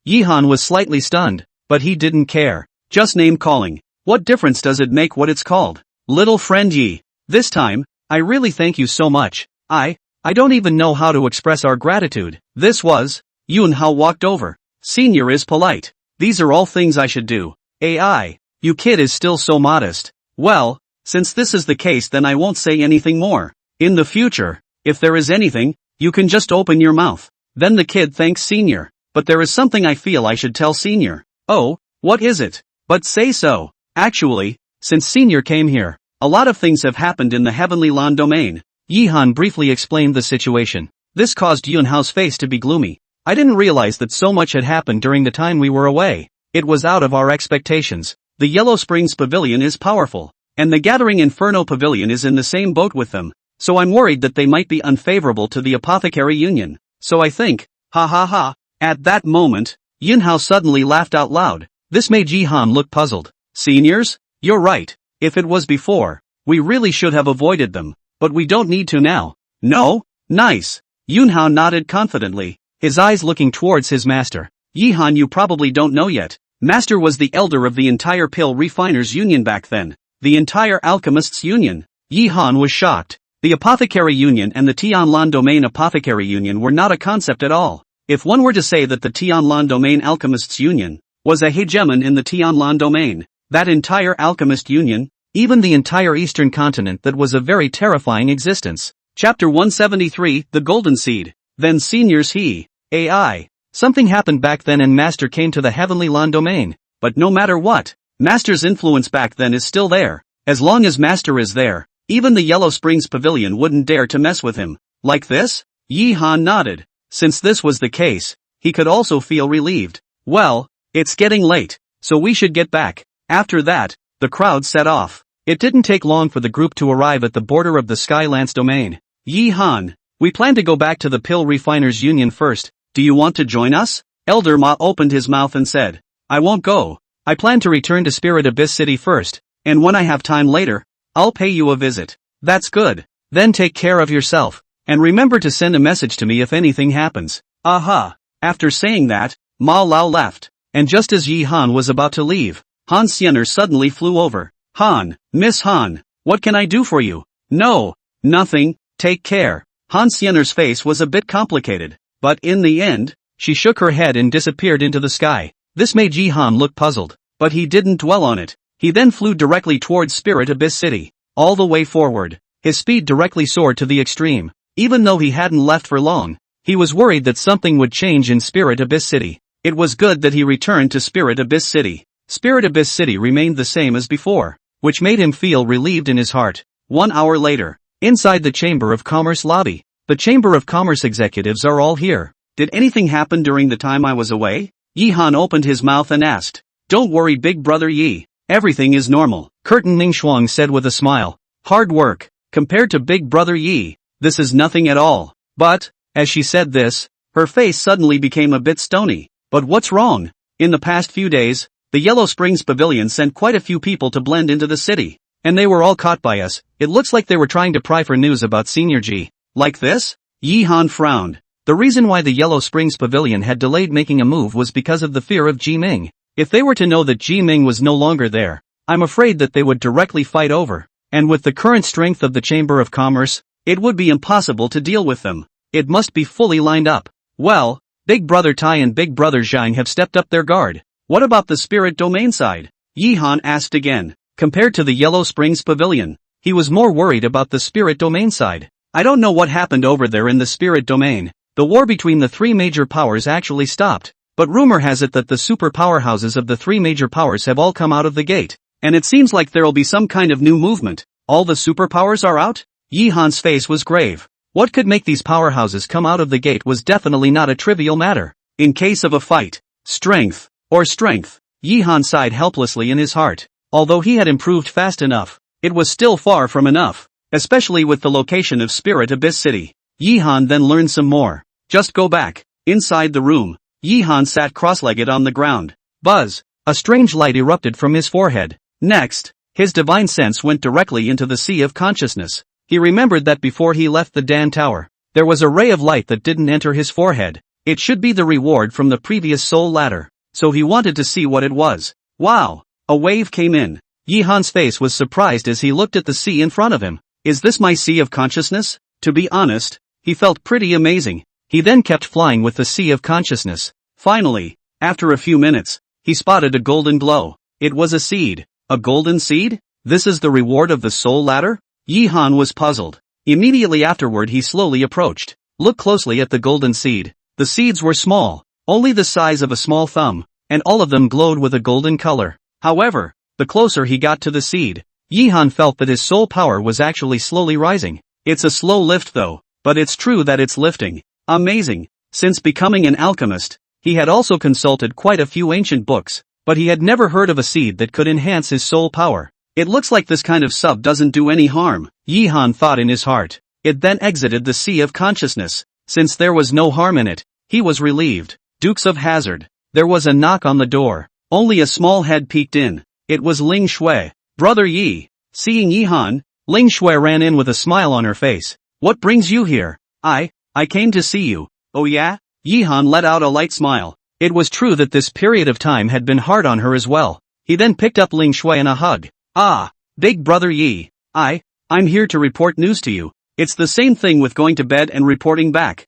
[SPEAKER 1] Yi Han was slightly stunned, but he didn't care. Just name calling. What difference does it make what it's called? Little friend Yi. This time, I really thank you so much. I don't even know how to express our gratitude. This was, Yun Hao walked over. Senior is polite. These are all things I should do. You kid is still so modest. Well, since this is the case then I won't say anything more. In the future, if there is anything, you can just open your mouth. Then the kid thanks Senior. But there is something I feel I should tell Senior. Oh, what is it? But say so. Actually, since Senior came here, a lot of things have happened in the Heavenly Land domain. Yi Han briefly explained the situation. This caused Yun Hao's face to be gloomy. I didn't realize that so much had happened during the time we were away. It was out of our expectations. The Yellow Springs Pavilion is powerful, and the Gathering Inferno Pavilion is in the same boat with them, so I'm worried that they might be unfavorable to the Apothecary Union. So I think, ha ha ha. At that moment, Yun Hao suddenly laughed out loud. This made Yi Han look puzzled. Seniors? You're right. If it was before, we really should have avoided them, but we don't need to now. No? Nice. Yun Hao nodded confidently, his eyes looking towards his master. Yi Han, you probably don't know yet. Master was the elder of the entire Pill Refiners Union back then. The entire Alchemists Union. Yi Han was shocked. The Apothecary Union and the Tianlan Domain Apothecary Union were not a concept at all. If one were to say that the Tianlan Domain Alchemists Union was a hegemon in the Tianlan Domain, that entire Alchemist Union, even the entire Eastern continent, that was a very terrifying existence. Chapter 173, The Golden Seed. Then Seniors something happened back then and Master came to the Heavenly Land domain. But no matter what, Master's influence back then is still there. As long as Master is there, even the Yellow Springs Pavilion wouldn't dare to mess with him. Like this? Yi Han nodded. Since this was the case, he could also feel relieved. Well, it's getting late, so we should get back. After that, the crowd set off. It didn't take long for the group to arrive at the border of the Skylance domain. Yi Han, we plan to go back to the Pill Refiners Union first. Do you want to join us? Elder Ma opened his mouth and said, I won't go. I plan to return to Spirit Abyss City first, and when I have time later, I'll pay you a visit. That's good. Then take care of yourself, and remember to send a message to me if anything happens. Aha. After saying that, Ma Lao left, and just as Yi Han was about to leave, Han Xiener suddenly flew over. Han, Miss Han, what can I do for you? No, nothing, Take care. Han Xiener's face was a bit complicated, but in the end, she shook her head and disappeared into the sky. This made Ji Han look puzzled, but he didn't dwell on it. He then flew directly towards Spirit Abyss City. All the way forward, his speed directly soared to the extreme. Even though he hadn't left for long, he was worried that something would change in Spirit Abyss City. It was good that he returned to Spirit Abyss City. Spirit Abyss City remained the same as before, which made him feel relieved in his heart. 1 hour later, inside the Chamber of Commerce lobby, the Chamber of Commerce executives are all here. Did anything happen during the time I was away? Yi Han opened his mouth and asked. Don't worry, big brother Yi. Everything is normal, Curtin Ningxuang said with a smile. Hard work. Compared to big brother Yi, this is nothing at all. But, as she said this, her face suddenly became a bit stony. But what's wrong? In the past few days, the Yellow Springs Pavilion sent quite a few people to blend into the city. And they were all caught by us. It looks like they were trying to pry for news about Senior Ji. Like this? Yi Han frowned. The reason why the Yellow Springs Pavilion had delayed making a move was because of the fear of Ji Ming. If they were to know that Ji Ming was no longer there, I'm afraid that they would directly fight over. And with the current strength of the Chamber of Commerce, it would be impossible to deal with them. It must be fully lined up. Well, Big Brother Tai and Big Brother Zhang have stepped up their guard. What about the spirit domain side? Yi Han asked again. Compared to the Yellow Springs Pavilion, he was more worried about the spirit domain side. I don't know what happened over there in the spirit domain. The war between the three major powers actually stopped. But rumor has it that the super powerhouses of the three major powers have all come out of the gate. And it seems like there'll be some kind of new movement. All the superpowers are out? Yi Han's face was grave. What could make these powerhouses come out of the gate was definitely not a trivial matter. In case of a fight, strength, Yi Han sighed helplessly in his heart. Although he had improved fast enough, it was still far from enough. Especially with the location of Spirit Abyss City. Yi Han then learned some more. Just go back. Inside the room, Yi Han sat cross-legged on the ground. Buzz! A strange light erupted from his forehead. Next, his divine sense went directly into the sea of consciousness. He remembered that before he left the Dan Tower, there was a ray of light that didn't enter his forehead. It should be the reward from the previous soul ladder. So he wanted to see what it was. Wow! A wave came in. Yi Han's face was surprised as he looked at the sea in front of him. Is this my sea of consciousness? To be honest, he felt pretty amazing. He then kept flying with the sea of consciousness. Finally, after a few minutes, he spotted a golden glow. It was a seed. A golden seed? This is the reward of the soul ladder? Yi Han was puzzled. Immediately afterward he slowly approached. Look closely at the golden seed. The seeds were small, only the size of a small thumb, and all of them glowed with a golden color. However, the closer he got to the seed, Yi Han felt that his soul power was actually slowly rising. It's a slow lift though, but it's true that it's lifting. Amazing. Since becoming an alchemist, he had also consulted quite a few ancient books, but he had never heard of a seed that could enhance his soul power. It looks like this kind of sub doesn't do any harm, Yi Han thought in his heart. It then exited the sea of consciousness. Since there was no harm in it, he was relieved. Dukes of Hazzard. There was a knock on the door. Only a small head peeked in. It was Ling Shui. Brother Yi. Seeing Yi Han, Ling Shui ran in with a smile on her face. What brings you here? I came to see you. Oh yeah? Yi Han let out a light smile. It was true that this period of time had been hard on her as well. He then picked up Ling Shui in a hug. Ah, big brother Yi. I'm here to report news to you. It's the same thing with going to bed and reporting back.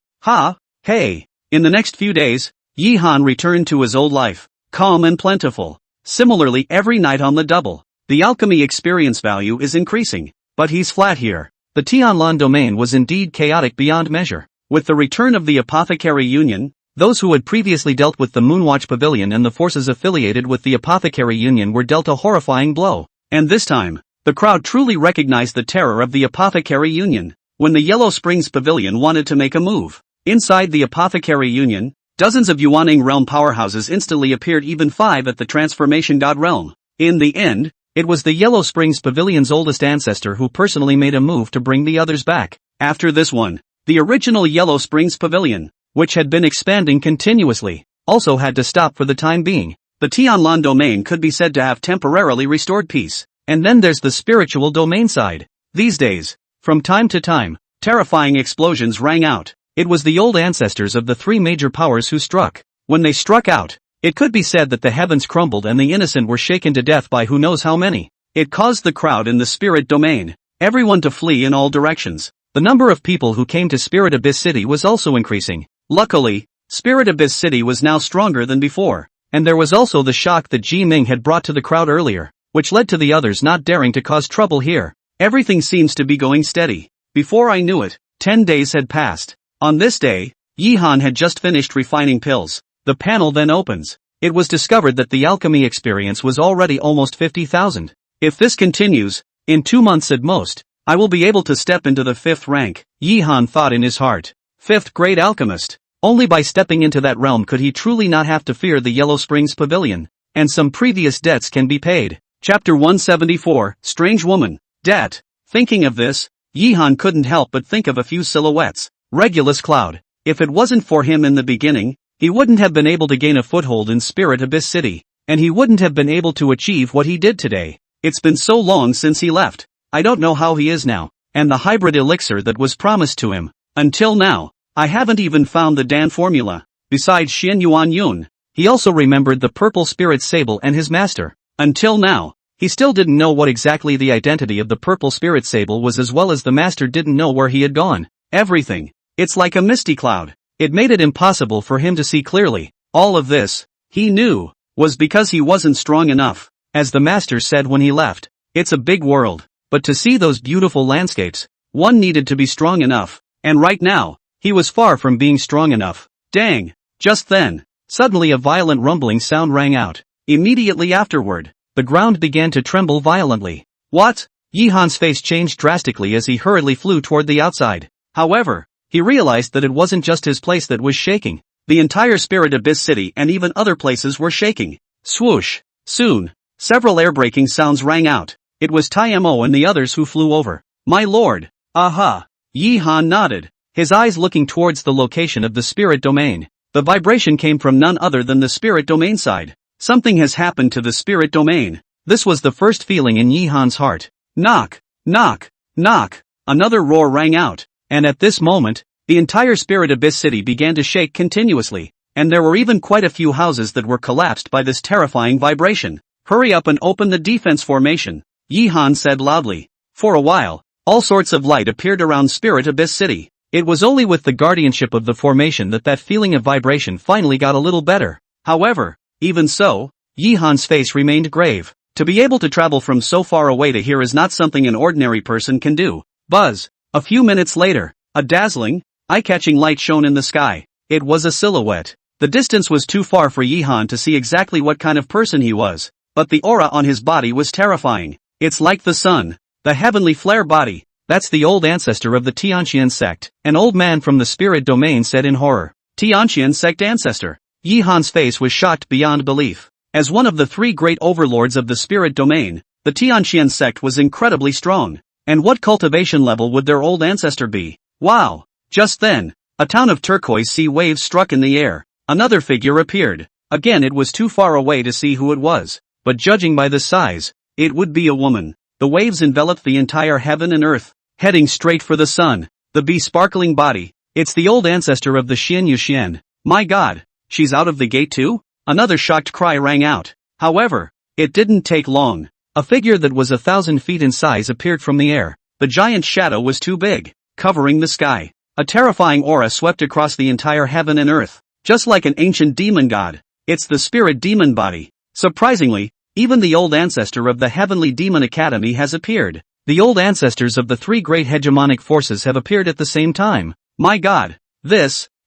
[SPEAKER 1] Hey. In the next few days, Yi Han returned to his old life, calm and plentiful. Similarly every night on the double, the alchemy experience value is increasing. But he's flat here. The Tianlan domain was indeed chaotic beyond measure. With the return of the Apothecary Union, those who had previously dealt with the Moonwatch Pavilion and the forces affiliated with the Apothecary Union were dealt a horrifying blow. And this time, the crowd truly recognized the terror of the Apothecary Union. When the Yellow Springs Pavilion wanted to make a move, inside the Apothecary Union, dozens of Yuaning realm powerhouses instantly appeared, even 5 at the Transformation God realm. In the end, it was the Yellow Springs Pavilion's oldest ancestor who personally made a move to bring the others back. After this one, the original Yellow Springs Pavilion, which had been expanding continuously, also had to stop for the time being. The Tianlan domain could be said to have temporarily restored peace. And then there's the spiritual domain side. These days, from time to time, terrifying explosions rang out. It was the old ancestors of the three major powers who struck. When they struck out, it could be said that the heavens crumbled and the innocent were shaken to death by who knows how many. It caused the crowd in the spirit domain, everyone to flee in all directions. The number of people who came to Spirit Abyss City was also increasing. Luckily, Spirit Abyss City was now stronger than before, and there was also the shock that Ji Ming had brought to the crowd earlier, which led to the others not daring to cause trouble here. Everything seems to be going steady. Before I knew it, 10 days had passed. On this day, Yihan had just finished refining pills. The panel then opens. It was discovered that the alchemy experience was already almost 50,000. If this continues, in 2 months at most, I will be able to step into the 5th rank, Yihan thought in his heart. 5th grade alchemist. Only by stepping into that realm could he truly not have to fear the Yellow Springs Pavilion, and some previous debts can be paid. Chapter 174, Strange Woman. Debt. Thinking of this, Yihan couldn't help but think of a few silhouettes. Regulus Cloud. If it wasn't for him in the beginning, he wouldn't have been able to gain a foothold in Spirit Abyss City, and he wouldn't have been able to achieve what he did today. It's been so long since he left. I don't know how he is now, and the hybrid elixir that was promised to him. Until now, I haven't even found the Dan formula. Besides Xin Yuan Yun, he also remembered the purple spirit sable and his master. Until now, he still didn't know what exactly the identity of the purple spirit sable was, as well as the master didn't know where he had gone. Everything. It's like a misty cloud. It made it impossible for him to see clearly. All of this, he knew, was because he wasn't strong enough. As the master said when he left, it's a big world, but to see those beautiful landscapes, one needed to be strong enough, and right now, he was far from being strong enough. Dang! Just then, suddenly a violent rumbling sound rang out. Immediately afterward, the ground began to tremble violently. What? Yihan's face changed drastically as he hurriedly flew toward the outside. However, he realized that it wasn't just his place that was shaking. The entire Spirit Abyss City and even other places were shaking. Swoosh! Soon, several air-breaking sounds rang out. It was Mo and the others who flew over. My lord! Aha! Yihan nodded, his eyes looking towards the location of the spirit domain. The vibration came from none other than the spirit domain side. Something has happened to the spirit domain. This was the first feeling in Yihan's heart. Knock! Knock! Knock! Another roar rang out, and at this moment, the entire Spirit Abyss City began to shake continuously, and there were even quite a few houses that were collapsed by this terrifying vibration. Hurry up and open the defense formation, Yihan said loudly. For a while, all sorts of light appeared around Spirit Abyss City. It was only with the guardianship of the formation that feeling of vibration finally got a little better. However, even so, Yihan's face remained grave. To be able to travel from so far away to here is not something an ordinary person can do. Buzz! A few minutes later, a dazzling, eye-catching light shone in the sky. It was a silhouette. The distance was too far for Yihan to see exactly what kind of person he was, but the aura on his body was terrifying. It's like the sun, the heavenly flare body. That's the old ancestor of the Tianqian sect, an old man from the spirit domain said in horror. Tianqian sect ancestor. Yihan's face was shocked beyond belief. As one of the 3 great overlords of the spirit domain, the Tianqian sect was incredibly strong. And what cultivation level would their old ancestor be? Wow! Just then, a town of turquoise sea waves struck in the air. Another figure appeared. Again, it was too far away to see who it was, but judging by the size, it would be a woman. The waves enveloped the entire heaven and earth, heading straight for the sun. The besparkling body. It's the old ancestor of the Xian Yuxian. My god, she's out of the gate too? Another shocked cry rang out. However, it didn't take long. A figure that was 1,000 feet in size appeared from the air. The giant shadow was too big, covering the sky. A terrifying aura swept across the entire heaven and earth, just like an ancient demon god. It's the spirit demon body. Surprisingly, even the old ancestor of the Heavenly Demon Academy has appeared. The old ancestors of the 3 great hegemonic forces have appeared at the same time. My god!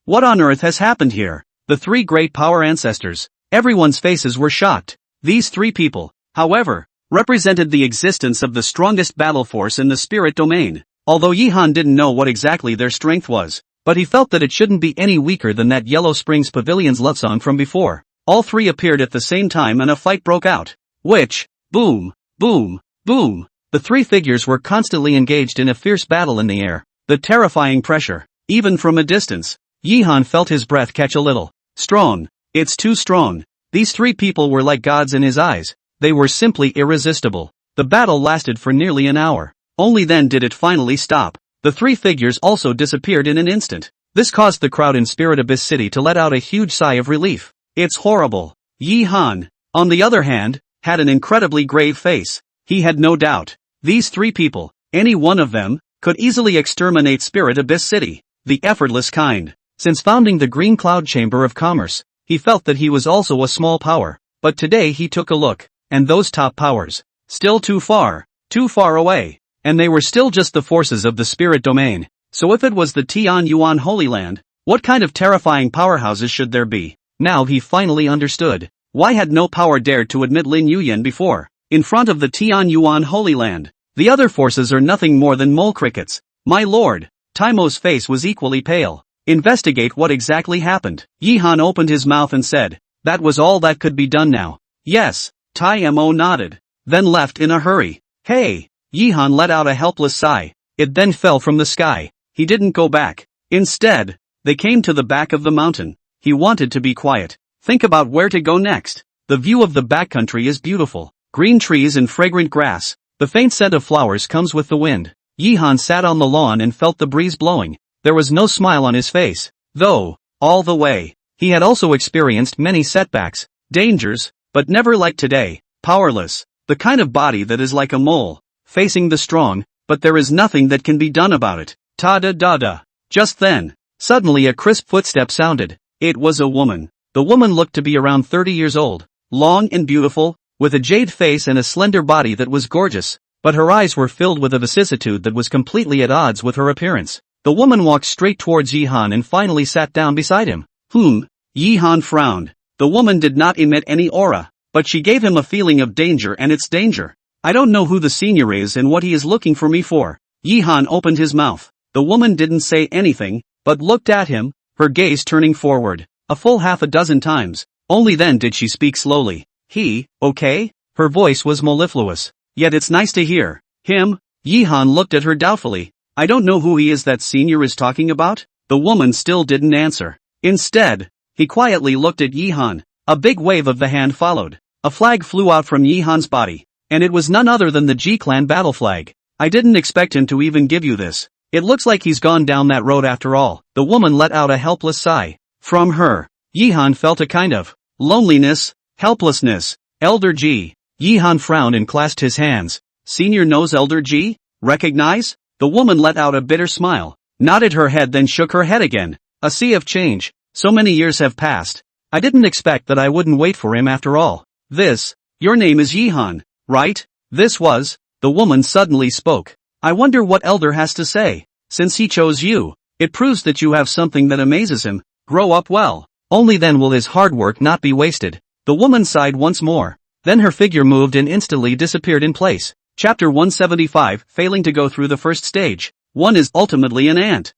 [SPEAKER 1] What on earth has happened here? The 3 great power ancestors. Everyone's faces were shocked. These 3 people, however, represented the existence of the strongest battle force in the spirit domain. Although Yihan didn't know what exactly their strength was, but he felt that it shouldn't be any weaker than that Yellow Springs Pavilion's love song from before. All 3 appeared at the same time and a fight broke out. Which, boom, boom, boom. The 3 figures were constantly engaged in a fierce battle in the air. The terrifying pressure, even from a distance. Yihan felt his breath catch a little. Strong. It's too strong. These 3 people were like gods in his eyes. They were simply irresistible. The battle lasted for nearly an hour. Only then did it finally stop. The 3 figures also disappeared in an instant. This caused the crowd in Spirit Abyss City to let out a huge sigh of relief. It's horrible. Yihan, on the other hand, had an incredibly grave face. He had no doubt. These 3 people, any one of them, could easily exterminate Spirit Abyss City, the effortless kind. Since founding the Green Cloud Chamber of Commerce, he felt that he was also a small power, but today he took a look, and those top powers, still too far away, and they were still just the forces of the spirit domain. So if it was the Tian Yuan Holy Land, what kind of terrifying powerhouses should there be? Now he finally understood. Why had no power dared to admit Lin Yuyan before? In front of the Tian Yuan Holy Land, the other forces are nothing more than mole crickets. My lord, Taimo's face was equally pale. Investigate what exactly happened. Yihan opened his mouth and said, that was all that could be done now. Yes, Taimo nodded, then left in a hurry. Hey! Yihan let out a helpless sigh. It then fell from the sky. He didn't go back. Instead, they came to the back of the mountain. He wanted to be quiet. Think about where to go next. The view of the backcountry is beautiful. Green trees and fragrant grass. The faint scent of flowers comes with the wind. Yihan sat on the lawn and felt the breeze blowing. There was no smile on his face, though, all the way. He had also experienced many setbacks, dangers, but never like today. Powerless. The kind of body that is like a mole, facing the strong, but there is nothing that can be done about it. Ta-da-da-da. Just then, suddenly a crisp footstep sounded. It was a woman. The woman looked to be around 30 years old, long and beautiful, with a jade face and a slender body that was gorgeous, but her eyes were filled with a vicissitude that was completely at odds with her appearance. The woman walked straight towards Yihan and finally sat down beside him. Yihan frowned. The woman did not emit any aura, but she gave him a feeling of danger, and it's danger. I don't know who the senior is and what he is looking for me for. Yihan opened his mouth. The woman didn't say anything, but looked at him, her gaze turning forward, a full half a dozen times. Only then did she speak slowly. Okay? Her voice was mellifluous. Yet it's nice to hear. Him? Yihan looked at her doubtfully. I don't know who he is that senior is talking about. The woman still didn't answer. Instead, he quietly looked at Yihan. A big wave of the hand followed. A flag flew out from Yihan's body, and it was none other than the G-Clan battle flag. I didn't expect him to even give you this. It looks like he's gone down that road after all. The woman let out a helpless sigh. From her, Yihan felt a kind of loneliness, helplessness. Elder G. Yihan frowned and clasped his hands. Senior knows Elder G? Recognize? The woman let out a bitter smile, nodded her head, then shook her head again. A sea of change. So many years have passed. I didn't expect that I wouldn't wait for him after all. Your name is Yihan, right? The woman suddenly spoke. I wonder what Elder has to say. Since he chose you, it proves that you have something that amazes him. Grow up well. Only then will his hard work not be wasted. The woman sighed once more. Then her figure moved and instantly disappeared in place. Chapter 175, Failing to go through the first stage. One is ultimately an ant.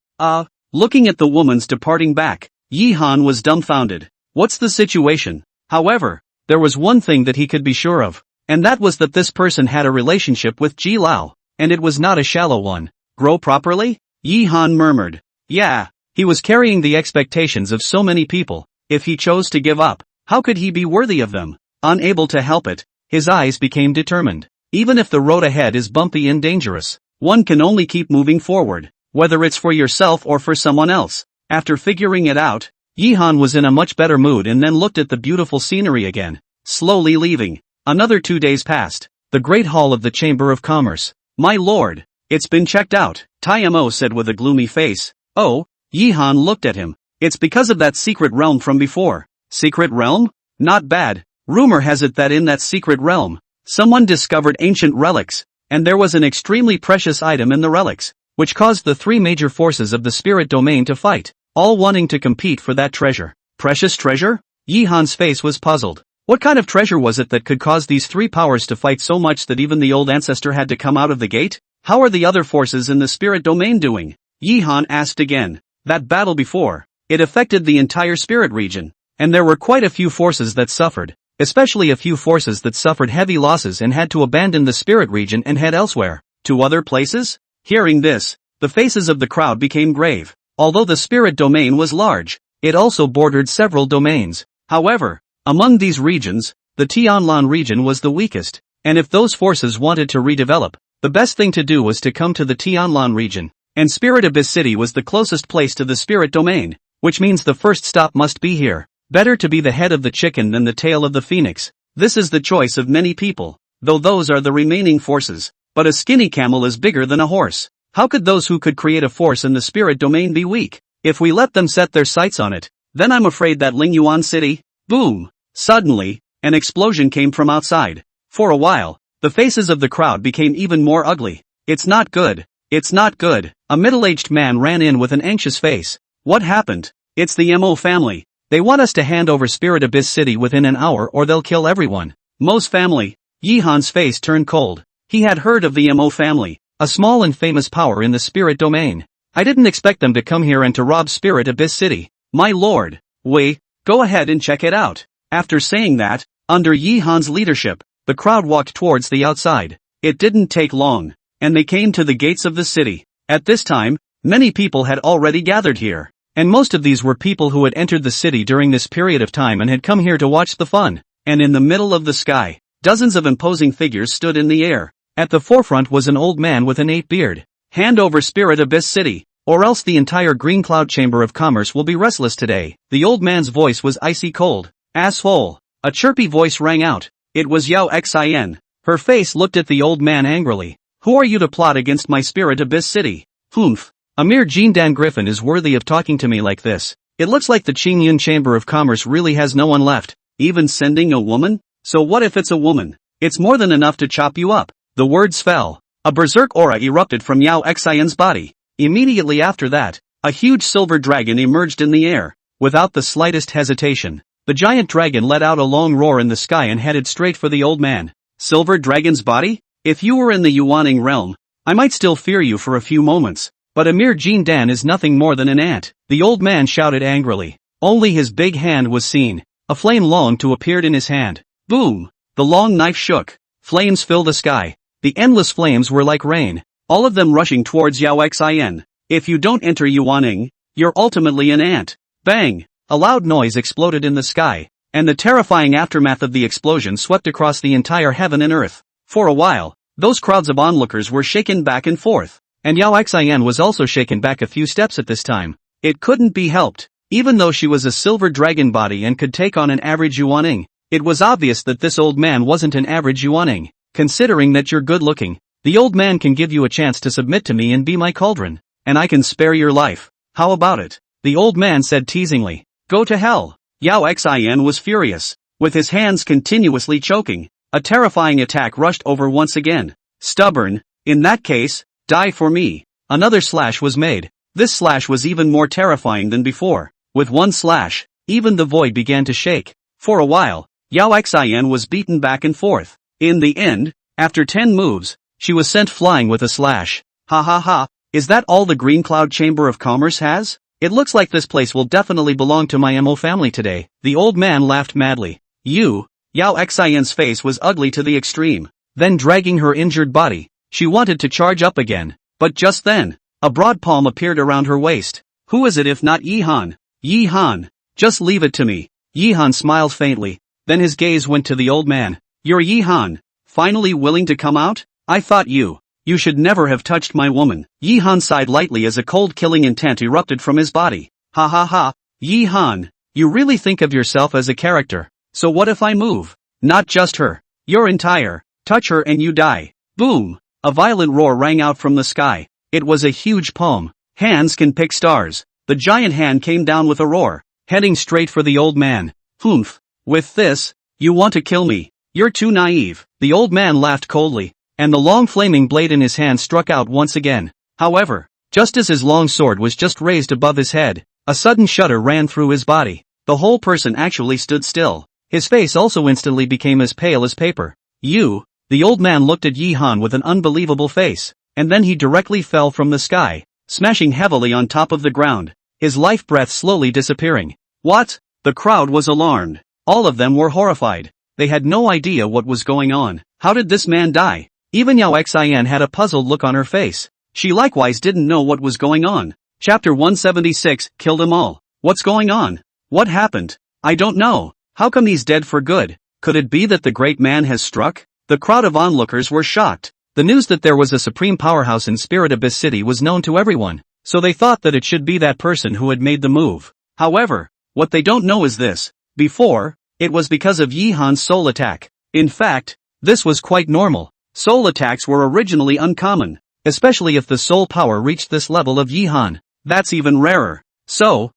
[SPEAKER 1] Looking at the woman's departing back, Yihan was dumbfounded. What's the situation? However, there was one thing that he could be sure of, and that was that this person had a relationship with Ji Lao, and it was not a shallow one. Grow properly? Yihan murmured. Yeah, he was carrying the expectations of so many people. If he chose to give up, how could he be worthy of them? Unable to help it, his eyes became determined. Even if the road ahead is bumpy and dangerous, one can only keep moving forward, whether it's for yourself or for someone else. After figuring it out, Yihan was in a much better mood and then looked at the beautiful scenery again, slowly leaving. Another 2 days passed. The Great Hall of the Chamber of Commerce. My lord, it's been checked out, Taimo said with a gloomy face. Oh, Yihan looked at him. It's because of that secret realm from before. Secret realm? Not bad. Rumor has it that in that secret realm, someone discovered ancient relics, and there was an extremely precious item in the relics, which caused the three major forces of the spirit domain to fight, all wanting to compete for that treasure. Precious treasure? Yihan's face was puzzled. What kind of treasure was it that could cause these three powers to fight so much that even the old ancestor had to come out of the gate? How are the other forces in the spirit domain doing? Yihan asked again. That battle before, it affected the entire spirit region, and there were quite a few forces that suffered, especially a few forces that suffered heavy losses and had to abandon the spirit region and head elsewhere, to other places? Hearing this, the faces of the crowd became grave. Although the spirit domain was large, it also bordered several domains. However, among these regions, the Tianlan region was the weakest, and if those forces wanted to redevelop, the best thing to do was to come to the Tianlan region, and Spirit Abyss City was the closest place to the spirit domain, which means the first stop must be here. Better to be the head of the chicken than the tail of the phoenix. This is the choice of many people, though those are the remaining forces. But a skinny camel is bigger than a horse. How could those who could create a force in the spirit domain be weak? If we let them set their sights on it, then I'm afraid that Lingyuan City. Boom! Suddenly, an explosion came from outside. For a while, the faces of the crowd became even more ugly. It's not good. It's not good. A middle-aged man ran in with an anxious face. What happened? It's the Mo family. They want us to hand over Spirit Abyss City within an hour or they'll kill everyone. Mo's family. Yihan's face turned cold. He had heard of the Mo family, a small and famous power in the spirit domain. I didn't expect them to come here and to rob Spirit Abyss City. My lord. Wei, go ahead and check it out. After saying that, under Yihan's leadership, the crowd walked towards the outside. It didn't take long, and they came to the gates of the city. At this time, many people had already gathered here, and most of these were people who had entered the city during this period of time and had come here to watch the fun. And in the middle of the sky, dozens of imposing figures stood in the air. At the forefront was an old man with an ape beard. Hand over Spirit Abyss City, or else the entire Green Cloud Chamber of Commerce will be restless today. The old man's voice was icy cold. Asshole. A chirpy voice rang out. It was Yao Xin. Her face looked at the old man angrily. Who are you to plot against my Spirit Abyss City? Humph. A mere Jindan Griffin is worthy of talking to me like this. It looks like the Qingyun Chamber of Commerce really has no one left. Even sending a woman? So what if it's a woman? It's more than enough to chop you up. The words fell. A berserk aura erupted from Yao Xin's body. Immediately after that, a huge silver dragon emerged in the air. Without the slightest hesitation, the giant dragon let out a long roar in the sky and headed straight for the old man. Silver dragon's body? If you were in the Yuaning realm, I might still fear you for a few moments, but a mere Jindan is nothing more than an ant. The old man shouted angrily. Only his big hand was seen. A flame long to appeared in his hand. Boom! The long knife shook. Flames filled the sky. The endless flames were like rain, all of them rushing towards Yao Xin. If you don't enter Yuaning, you're ultimately an ant. Bang! A loud noise exploded in the sky, and the terrifying aftermath of the explosion swept across the entire heaven and earth. For a while, those crowds of onlookers were shaken back and forth, and Yao Xin was also shaken back a few steps at this time. It couldn't be helped. Even though she was a silver dragon body and could take on an average Yuaning, it was obvious that this old man wasn't an average Yuaning. Considering that you're good looking, the old man can give you a chance to submit to me and be my cauldron, and I can spare your life. How about it? The old man said teasingly. Go to hell. Yao Xin was furious. With his hands continuously choking, a terrifying attack rushed over once again. Stubborn. In that case, die for me. Another slash was made. This slash was even more terrifying than before. With one slash, even the void began to shake. For a while, Yao Xin was beaten back and forth. In the end, after 10 moves, she was sent flying with a slash. Ha ha ha, is that all the Green Cloud Chamber of Commerce has? It looks like this place will definitely belong to my Mo family today. The old man laughed madly. You? Yao Xin's face was ugly to the extreme. Then dragging her injured body, she wanted to charge up again. But just then, a broad palm appeared around her waist. Who is it if not Yihan? Yihan, just leave it to me. Yihan smiled faintly, then his gaze went to the old man. You're Yihan, finally willing to come out? I thought you should never have touched my woman. Yihan sighed lightly as a cold killing intent erupted from his body. Ha ha ha, Yihan, you really think of yourself as a character. So what if I move? Not just her. Your entire. Touch her and you die. Boom! A violent roar rang out from the sky. It was a huge palm. Hands can pick stars. The giant hand came down with a roar, heading straight for the old man. Humph. With this, you want to kill me? You're too naive. The old man laughed coldly, and the long flaming blade in his hand struck out once again. However, just as his long sword was just raised above his head, a sudden shudder ran through his body. The whole person actually stood still. His face also instantly became as pale as paper. You? The old man looked at Yihan with an unbelievable face, and then he directly fell from the sky, smashing heavily on top of the ground, his life breath slowly disappearing. What? The crowd was alarmed. All of them were horrified. They had no idea what was going on. How did this man die? Even Yao Xin had a puzzled look on her face. She likewise didn't know what was going on. Chapter 176, Kill them all. What's going on? What happened? I don't know. How come he's dead for good? Could it be that the great man has struck? The crowd of onlookers were shocked. The news that there was a supreme powerhouse in Spirit Abyss City was known to everyone, so they thought that it should be that person who had made the move. However, what they don't know is this. Before, it was because of Yihan's soul attack. In fact, this was quite normal. Soul attacks were originally uncommon. especially if the soul power reached this level of Yihan. That's even rarer. So,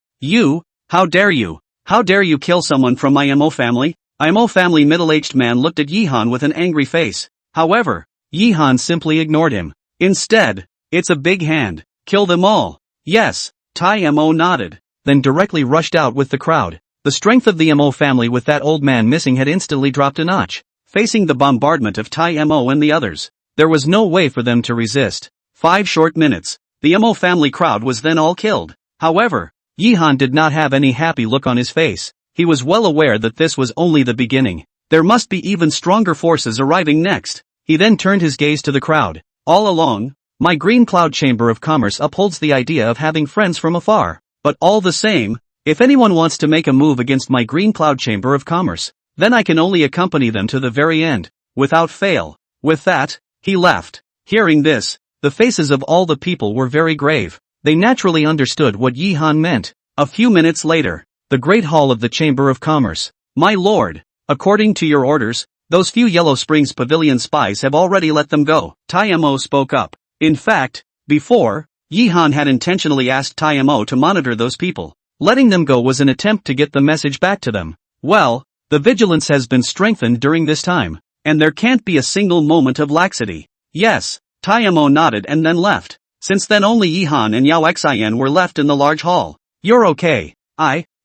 [SPEAKER 1] how dare you? How dare you kill someone from my MO family? IMO family middle-aged man looked at Yihan with an angry face. However, Yihan simply ignored him. Instead, it's a big hand. Kill them all. Yes, Tai Mo nodded, then directly rushed out with the crowd. The strength of the Mo family with that old man missing had instantly dropped a notch. Facing the bombardment of Tai Mo and the others, there was no way for them to resist. 5 short minutes. The Mo family crowd was then all killed. However, Yihan did not have any happy look on his face. He was well aware that this was only the beginning. There must be even stronger forces arriving next. He then turned his gaze to the crowd. All along, my Green Cloud Chamber of Commerce upholds the idea of having friends from afar. But all the same, if anyone wants to make a move against my Green Cloud Chamber of Commerce, then I can only accompany them to the very end, without fail. With that, he left. Hearing this, the faces of all the people were very grave. They naturally understood what Yihan meant. A few minutes later, the Great Hall of the Chamber of Commerce. My lord, according to your orders, those few Yellow Springs Pavilion spies have already let them go. Tai Mo spoke up. In fact, before, Yihan had intentionally asked Tai Mo to monitor those people. Letting them go was an attempt to get the message back to them. Well, the vigilance has been strengthened during this time, and there can't be a single moment of laxity. Yes, Tai Mo nodded and then left. Since then only Yihan and Yao Xian were left in the large hall. You're okay.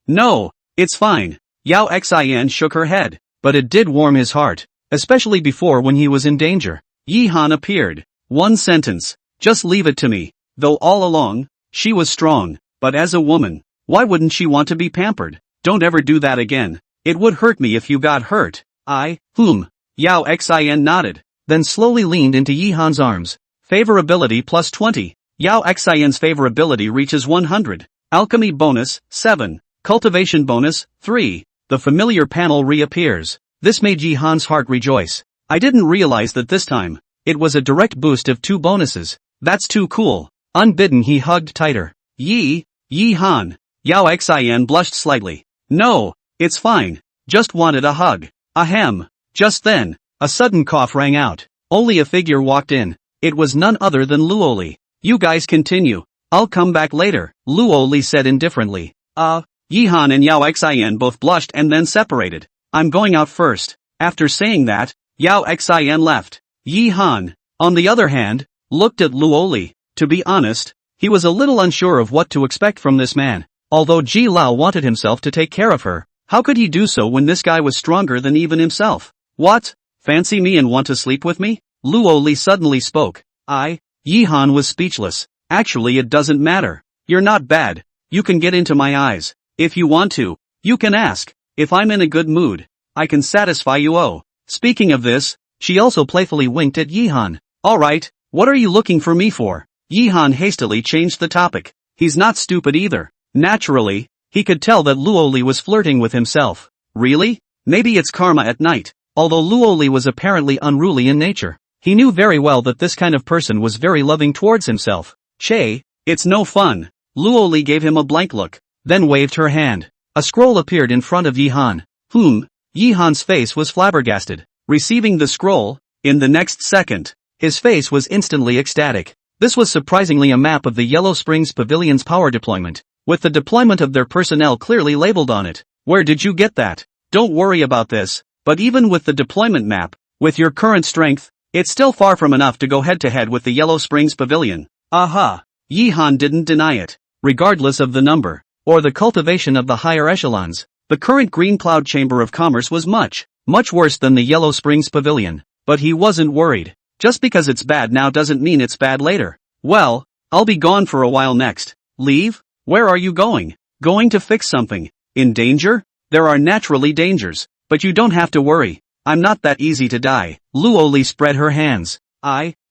[SPEAKER 1] No, it's fine. Yao Xian shook her head, but it did warm his heart, especially before when he was in danger. Yihan appeared. One sentence, just leave it to me. Though all along, she was strong, but as a woman, why wouldn't she want to be pampered? Don't ever do that again. It would hurt me if you got hurt. Yao Xian nodded, then slowly leaned into Yihan's arms. Favorability plus 20. Yao Xian's favorability reaches 100. Alchemy bonus, 7. Cultivation bonus, 3. The familiar panel reappears. This made Yihan's heart rejoice. I didn't realize that this time, it was a direct boost of 2 bonuses. That's too cool. Unbidden he hugged tighter. Yihan. Yao Xian blushed slightly. No, it's fine. Just wanted a hug. Ahem. Just then, a sudden cough rang out. Only a figure walked in. It was none other than Luoli. You guys continue. I'll come back later, Luoli said indifferently. Yihan and Yao Xian both blushed and then separated. I'm going out first. After saying that, Yao Xian left. Yihan, on the other hand, looked at Luoli. To be honest, he was a little unsure of what to expect from this man. Although Ji Lao wanted himself to take care of her, how could he do so when this guy was stronger than even himself? What? Fancy me and want to sleep with me? Luoli suddenly spoke. Yihan was speechless. Actually it doesn't matter. You're not bad. You can get into my eyes. If you want to, you can ask. If I'm in a good mood, I can satisfy you. Speaking of this, she also playfully winked at Yihan. Alright, what are you looking for me for? Yihan hastily changed the topic. He's not stupid either. Naturally, he could tell that Luoli was flirting with himself. Really? Maybe it's karma at night. Although Luoli was apparently unruly in nature, he knew very well that this kind of person was very loving towards himself. Che, it's no fun. Luoli gave him a blank look, then waved her hand. A scroll appeared in front of Yihan. Yihan's face was flabbergasted. Receiving the scroll, in the next second, his face was instantly ecstatic. This was surprisingly a map of the Yellow Springs Pavilion's power deployment, with the deployment of their personnel clearly labeled on it. Where did you get that? Don't worry about this, but even with the deployment map, with your current strength, it's still far from enough to go head-to-head with the Yellow Springs Pavilion. Yihan didn't deny it. Regardless of the number, or the cultivation of the higher echelons, the current Green Cloud Chamber of Commerce was much worse than the Yellow Springs Pavilion. But he wasn't worried. Just because it's bad now doesn't mean it's bad later. Well, I'll be gone for a while next. Leave? Where are you going? Going to fix something. In danger? There are naturally dangers, but you don't have to worry. I'm not that easy to die. Luoli spread her hands.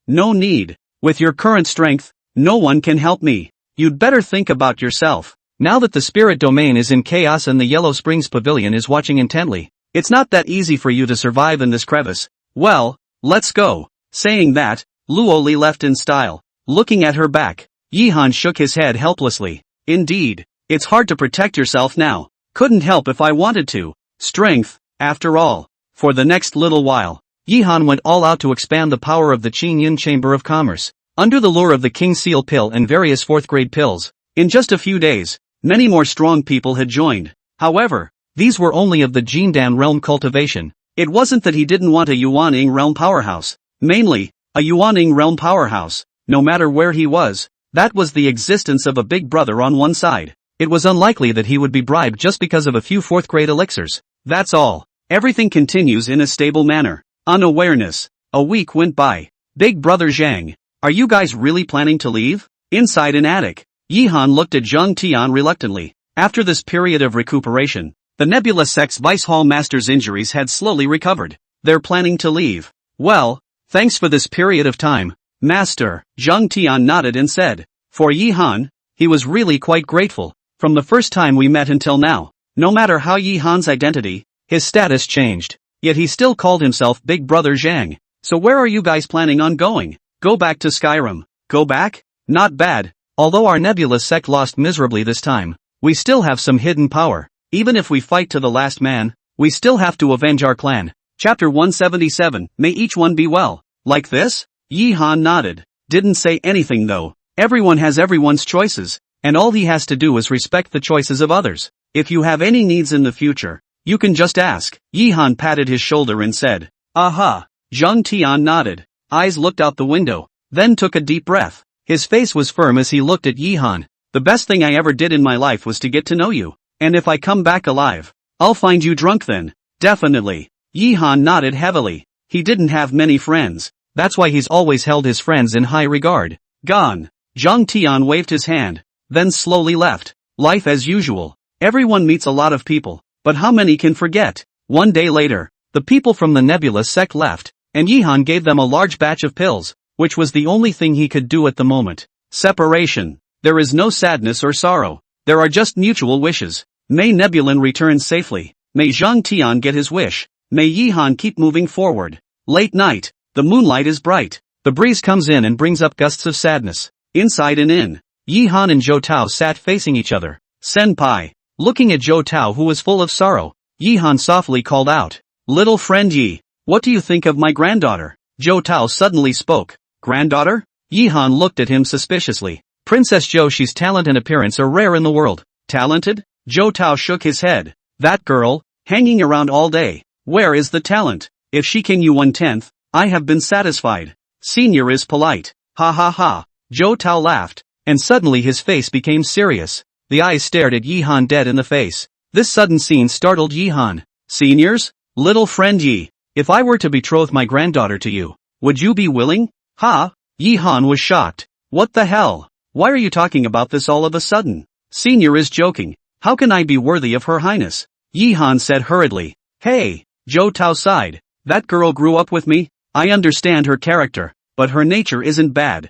[SPEAKER 1] No need. With your current strength, no one can help me. You'd better think about yourself. Now that the spirit domain is in chaos and the Yellow Springs Pavilion is watching intently, it's not that easy for you to survive in this crevice. Well, let's go. Saying that, Luoli left in style. Looking at her back, Yihan shook his head helplessly. Indeed, it's hard to protect yourself now. Couldn't help if I wanted to. Strength, after all. For the next little while, Yihan went all out to expand the power of the Qingyun Chamber of Commerce. Under the lure of the King Seal pill and various 4th grade pills, in just a few days, many more strong people had joined. However, these were only of the Jindan realm cultivation. It wasn't that he didn't want a Yuaning realm powerhouse. Mainly, a Yuaning realm powerhouse, no matter where he was, that was the existence of a big brother on one side. It was unlikely that he would be bribed just because of a few 4th grade elixirs. That's all. Everything continues in a stable manner. Unawareness. A week went by. Big brother Zhang, are you guys really planning to leave? Inside an attic, Yihan looked at Zhang Tian reluctantly. After this period of recuperation, the Nebula sect's Vice Hall Master's injuries had slowly recovered. They're planning to leave. Well, thanks for this period of time, Master. Zhang Tian nodded and said. For Yihan, he was really quite grateful. From the first time we met until now, no matter how Yihan's identity, his status changed. Yet he still called himself Big Brother Zhang. So where are you guys planning on going? Go back to Skyrim. Go back? Not bad. Although our Nebula sect lost miserably this time, we still have some hidden power. Even if we fight to the last man, we still have to avenge our clan. Chapter 177, May each one be well. Like this? Yihan nodded. Didn't say anything though. Everyone has everyone's choices, and all he has to do is respect the choices of others. If you have any needs in the future, you can just ask. Yihan patted his shoulder and said, Aha. Zhang Tian nodded. Eyes looked out the window, then took a deep breath. His face was firm as he looked at Yihan. The best thing I ever did in my life was to get to know you. And if I come back alive, I'll find you drunk then. Definitely. Yihan nodded heavily. He didn't have many friends. That's why he's always held his friends in high regard. Gone. Zhang Tian waved his hand, then slowly left. Life as usual. Everyone meets a lot of people, but how many can forget? One day later, the people from the Nebula sect left, and Yihan gave them a large batch of pills, which was the only thing he could do at the moment. Separation. There is no sadness or sorrow. There are just mutual wishes. May Nebulan return safely. May Zhang Tian get his wish. May Yihan keep moving forward. Late night. The moonlight is bright. The breeze comes in and brings up gusts of sadness. Inside an inn, Yihan and Zhou Tao sat facing each other. Senpai. Looking at Zhou Tao who was full of sorrow, Yihan softly called out. Little friend Yi, what do you think of my granddaughter? Zhou Tao suddenly spoke. Granddaughter? Yihan looked at him suspiciously. Princess Zhou, she's talent and appearance are rare in the world. Talented? Zhou Tao shook his head. That girl, hanging around all day. Where is the talent? If she can you 1/10, I have been satisfied. Senior is polite. Ha ha ha. Zhou Tao laughed, and suddenly his face became serious. The eyes stared at Yihan dead in the face. This sudden scene startled Yihan. Seniors? Little friend Yi, if I were to betroth my granddaughter to you, would you be willing? Ha? Yihan was shocked. What the hell? Why are you talking about this all of a sudden? Senior is joking. How can I be worthy of her highness? Yihan said hurriedly. Hey, Zhou Tao sighed. That girl grew up with me. I understand her character, but her nature isn't bad.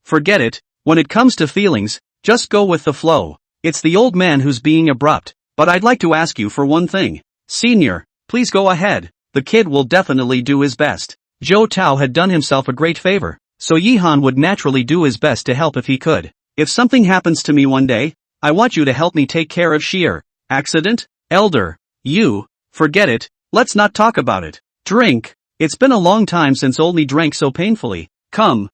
[SPEAKER 1] Forget it. When it comes to feelings, just go with the flow. It's the old man who's being abrupt, but I'd like to ask you for one thing. Senior, please go ahead. The kid will definitely do his best. Zhou Tao had done himself a great favor, so Yihan would naturally do his best to help if he could. If something happens to me one day, I want you to help me take care of Sheer. Accident? Elder. You. Forget it. Let's not talk about it. Drink. It's been a long time since Olney drank so painfully. Come.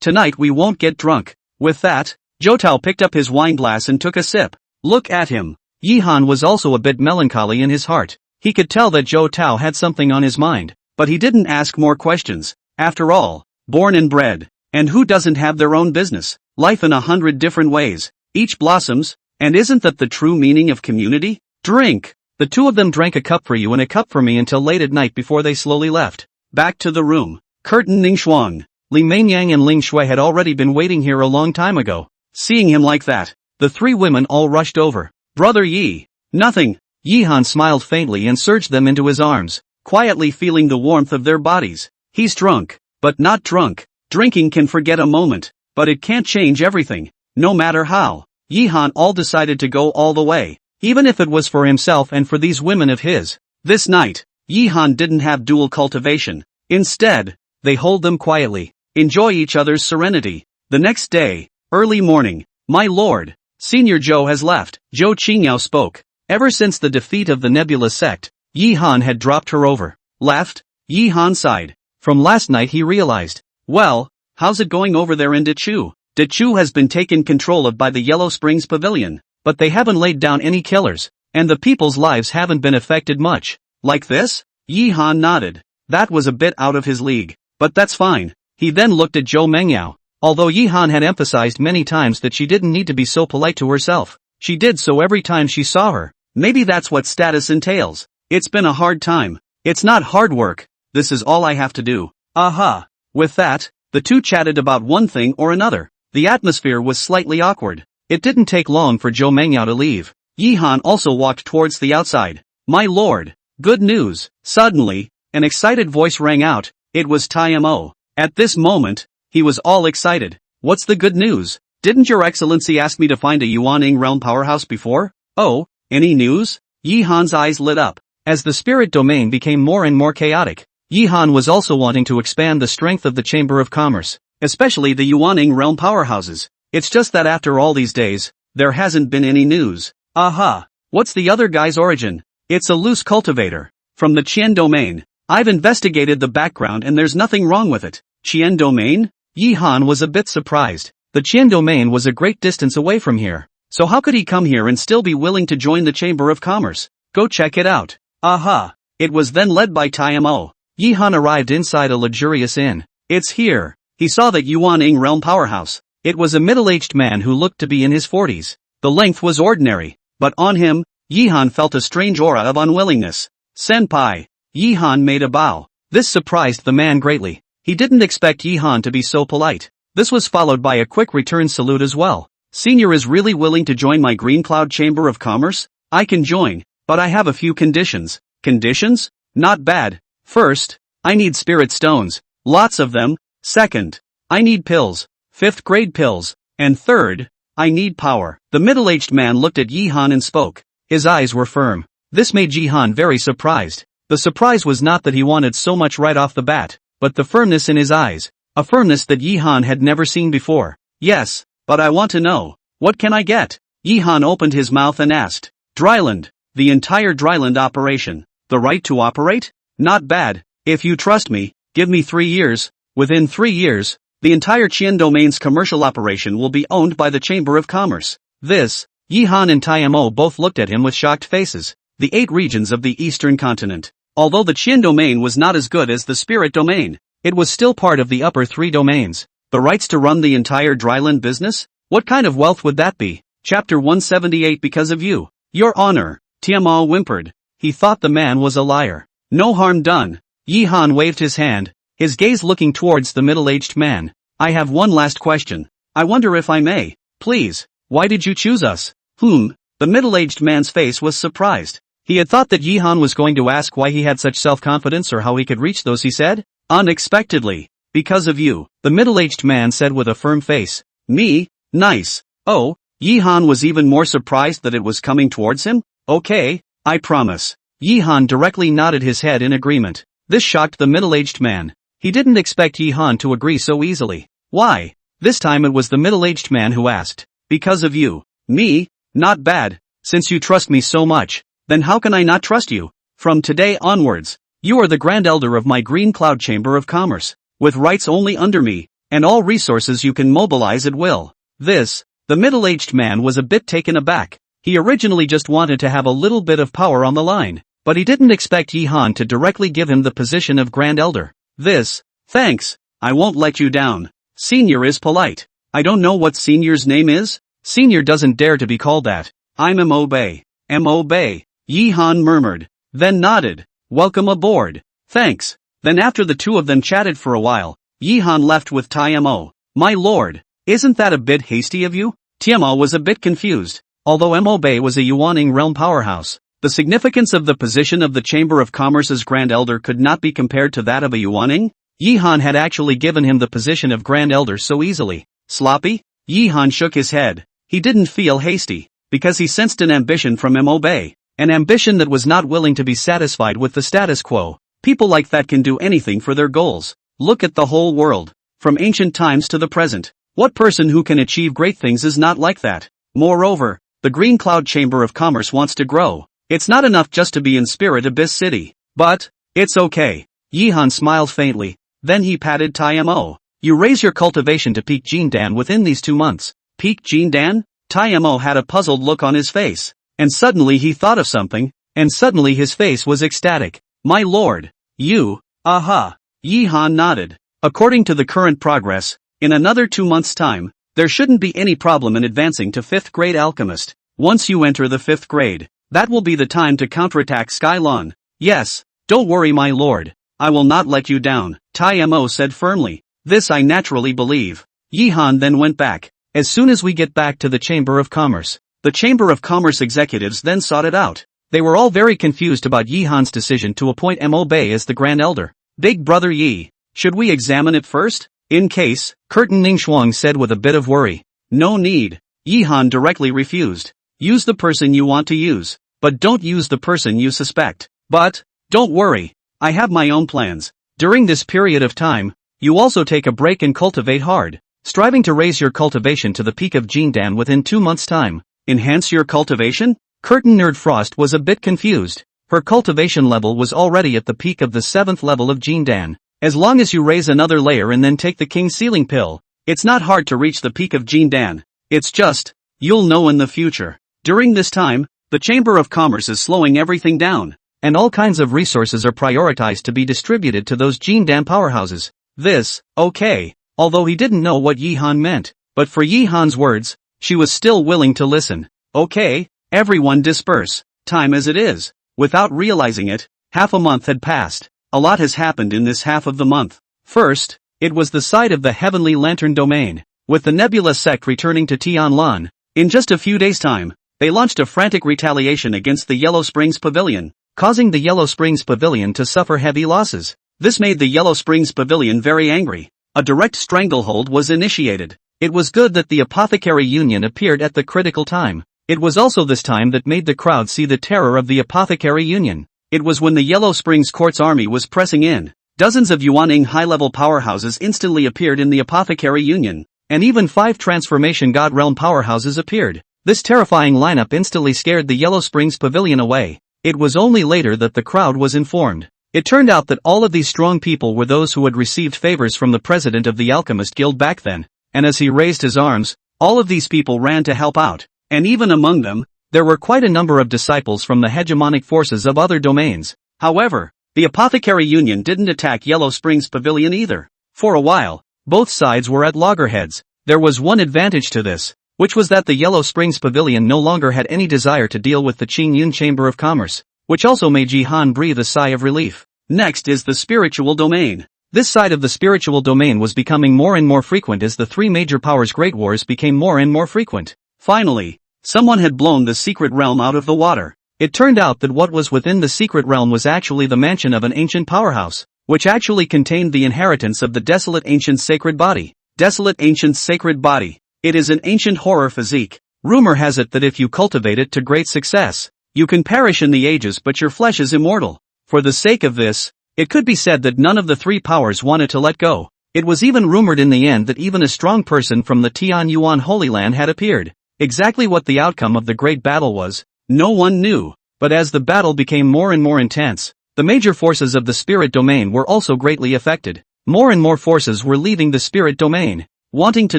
[SPEAKER 1] Tonight we won't get drunk. With that, Zhou Tao picked up his wine glass and took a sip. Look at him. Yihan was also a bit melancholy in his heart. He could tell that Zhou Tao had something on his mind, but he didn't ask more questions. After all, born and bred, and who doesn't have their own business? Life in 100 different ways. Each blossoms, and isn't that the true meaning of community? Drink. The two of them drank a cup for you and a cup for me until late at night before they slowly left. Back to the room. Curtain Ningxuang. Li Mainyang and Ling Shui had already been waiting here a long time ago. Seeing him like that, the three women all rushed over. Brother Yi. Nothing. Yihan smiled faintly and surged them into his arms, quietly feeling the warmth of their bodies. He's drunk, but not drunk. Drinking can forget a moment, but it can't change everything, no matter how. Yihan all decided to go all the way, even if it was for himself and for these women of his. This night, Yihan didn't have dual cultivation. Instead, they hold them quietly, enjoy each other's serenity. The next day, early morning, my lord, Senior Zhou has left. Zhou Qingyao spoke. Ever since the defeat of the Nebula sect, Yihan had dropped her over. Left? Yihan sighed. From last night he realized. Well, how's it going over there in Dachu? Dachu has been taken control of by the Yellow Springs Pavilion, but they haven't laid down any killers, and the people's lives haven't been affected much. Like this? Yi Han nodded. That was a bit out of his league, but that's fine. He then looked at Zhou Mengyao. Although Yi Han had emphasized many times that she didn't need to be so polite to herself, she did so every time she saw her. Maybe that's what status entails. It's been a hard time. It's not hard work. This is all I have to do. Aha. With that, the two chatted about one thing or another. The atmosphere was slightly awkward. It didn't take long for Zhou Mengyao to leave. Yi Han also walked towards the outside. My lord. Good news. Suddenly, an excited voice rang out. It was Mo. At this moment, he was all excited. What's the good news? Didn't your excellency ask me to find a Yuaning realm powerhouse before? Oh, any news? Yi Han's eyes lit up. As the spirit domain became more and more chaotic, Yi Han was also wanting to expand the strength of the Chamber of Commerce, especially the Yuaning realm powerhouses. It's just that after all these days, there hasn't been any news. Aha! What's the other guy's origin? It's a loose cultivator. From the Qian domain. I've investigated the background and there's nothing wrong with it. Qian domain? Yi Han was a bit surprised. The Qian domain was a great distance away from here. So how could he come here and still be willing to join the Chamber of Commerce? Go check it out. Aha! It was then led by Mo. Yi Han arrived inside a luxurious inn. It's here. He saw that Yuaning realm powerhouse. It was a middle-aged man who looked to be in his 40s. The length was ordinary, but on him, Yi Han felt a strange aura of unwillingness. Senpai. Yi Han made a bow. This surprised the man greatly. He didn't expect Yi Han to be so polite. This was followed by a quick return salute as well. Senior is really willing to join my Green Cloud Chamber of Commerce? I can join, but I have a few conditions. Conditions? Not bad. First, I need spirit stones. Lots of them. Second, I need pills. 5th grade pills. And third, I need power. The middle-aged man looked at Yi Han and spoke. His eyes were firm. This made Yi Han very surprised. The surprise was not that he wanted so much right off the bat, but the firmness in his eyes. A firmness that Yi Han had never seen before. Yes, but I want to know. What can I get? Yi Han opened his mouth and asked. Dryland. The entire Dryland operation. The right to operate? Not bad. If you trust me, give me 3 years. Within 3 years, the entire Qian domain's commercial operation will be owned by the Chamber of Commerce. This, Yi Han and Mo both looked at him with shocked faces. The 8 regions of the eastern continent. Although the Qian domain was not as good as the spirit domain, it was still part of the upper 3 domains. The rights to run the entire Dryland business? What kind of wealth would that be? Chapter 178 Because of you. Your honor, Mo whimpered. He thought the man was a liar. No harm done. Yi Han waved his hand, his gaze looking towards the middle-aged man. I have one last question. I wonder if I may. Please, why did you choose us? The middle-aged man's face was surprised. He had thought that Yi Han was going to ask why he had such self-confidence or how he could reach those he said. Unexpectedly. Because of you, the middle-aged man said with a firm face. Me? Nice. Oh, Yi Han was even more surprised that it was coming towards him. Okay, I promise. Yi Han directly nodded his head in agreement. This shocked the middle-aged man. He didn't expect Yi Han to agree so easily. Why? This time it was the middle-aged man who asked. Because of you. Me? Not bad. Since you trust me so much, then how can I not trust you? From today onwards, you are the Grand Elder of my Green Cloud Chamber of Commerce, with rights only under me, and all resources you can mobilize at will. This, the middle-aged man was a bit taken aback. He originally just wanted to have a little bit of power on the line, but he didn't expect Yi Han to directly give him the position of Grand Elder. This, thanks, I won't let you down. Senior is polite. I don't know what Senior's name is. Senior doesn't dare to be called that. I'm Mo Bei. Mo Bei. Yi Han murmured, then nodded. Welcome aboard. Thanks. Then after the two of them chatted for a while, Yi Han left with Mo. My lord, isn't that a bit hasty of you? Mo was a bit confused. Although Mo Bei was a Yuaning realm powerhouse, the significance of the position of the Chamber of Commerce's Grand Elder could not be compared to that of a Yuaning. Yi Han had actually given him the position of Grand Elder so easily. Sloppy? Yi Han shook his head. He didn't feel hasty, because he sensed an ambition from Mo Bei. An ambition that was not willing to be satisfied with the status quo. People like that can do anything for their goals. Look at the whole world. From ancient times to the present. What person who can achieve great things is not like that? Moreover, the Green Cloud Chamber of Commerce wants to grow. It's not enough just to be in Spirit Abyss City. But, it's okay. Yi Han smiled faintly. Then he patted Mo. You raise your cultivation to peak Jindan within these 2 months. Peak Jindan? Tai Mo had a puzzled look on his face. And suddenly he thought of something, and suddenly his face was ecstatic. My lord, you, aha. Yi Han nodded. According to the current progress, in another 2 months' time, there shouldn't be any problem in advancing to 5th grade alchemist. Once you enter the 5th grade, that will be the time to counterattack Skylon. Yes, don't worry my lord, I will not let you down, Tai Mo said firmly. This I naturally believe. Yi Han then went back. As soon as we get back to the Chamber of Commerce. The Chamber of Commerce executives then sought it out. They were all very confused about Yi Han's decision to appoint Mo Bei as the Grand Elder. Big brother Yi, should we examine it first? In case, Curtin Ningxuang said with a bit of worry. No need. Yi Han directly refused. Use the person you want to use, but don't use the person you suspect. But, don't worry, I have my own plans. During this period of time, you also take a break and cultivate hard, striving to raise your cultivation to the peak of Jindan within 2 months' time. Enhance your cultivation? Curtin Nerd Frost was a bit confused. Her cultivation level was already at the peak of the 7th level of Jindan. As long as you raise another layer and then take the King Sealing Pill, it's not hard to reach the peak of Jindan. It's just, you'll know in the future. During this time, the Chamber of Commerce is slowing everything down, and all kinds of resources are prioritized to be distributed to those Jindan powerhouses. This, okay, although he didn't know what Yi Han meant, but for Yi Han's words, she was still willing to listen. Okay, everyone disperse. Time as it is. Without realizing it, half a month had passed. A lot has happened in this half of the month. First, it was the site of the Heavenly Lantern Domain, with the Nebula sect returning to Tianlan. In just a few days' time, they launched a frantic retaliation against the Yellow Springs Pavilion, causing the Yellow Springs Pavilion to suffer heavy losses. This made the Yellow Springs Pavilion very angry. A direct stranglehold was initiated. It was good that the Apothecary Union appeared at the critical time. It was also this time that made the crowd see the terror of the Apothecary Union. It was when the Yellow Springs Court's army was pressing in. Dozens of Yuaning high-level powerhouses instantly appeared in the Apothecary Union, and even 5 Transformation God Realm powerhouses appeared. This terrifying lineup instantly scared the Yellow Springs Pavilion away. It was only later that the crowd was informed. It turned out that all of these strong people were those who had received favors from the president of the Alchemist Guild back then. And as he raised his arms, all of these people ran to help out. And even among them, there were quite a number of disciples from the hegemonic forces of other domains. However, the Apothecary Union didn't attack Yellow Springs Pavilion either. For a while, both sides were at loggerheads. There was one advantage to this, which was that the Yellow Springs Pavilion no longer had any desire to deal with the Qingyun Chamber of Commerce, which also made Ji Han breathe a sigh of relief. Next is the spiritual domain. This side of the spiritual domain was becoming more and more frequent as the 3 major powers' great wars became more and more frequent. Finally, someone had blown the secret realm out of the water. It turned out that what was within the secret realm was actually the mansion of an ancient powerhouse, which actually contained the inheritance of the desolate ancient sacred body. Desolate ancient sacred body. It is an ancient horror physique. Rumor has it that if you cultivate it to great success, you can perish in the ages but your flesh is immortal. For the sake of this, it could be said that none of the 3 powers wanted to let go. It was even rumored in the end that even a strong person from the Tian Yuan Holy Land had appeared. Exactly what the outcome of the great battle was, no one knew, but as the battle became more and more intense, the major forces of the spirit domain were also greatly affected. More and more forces were leaving the spirit domain, wanting to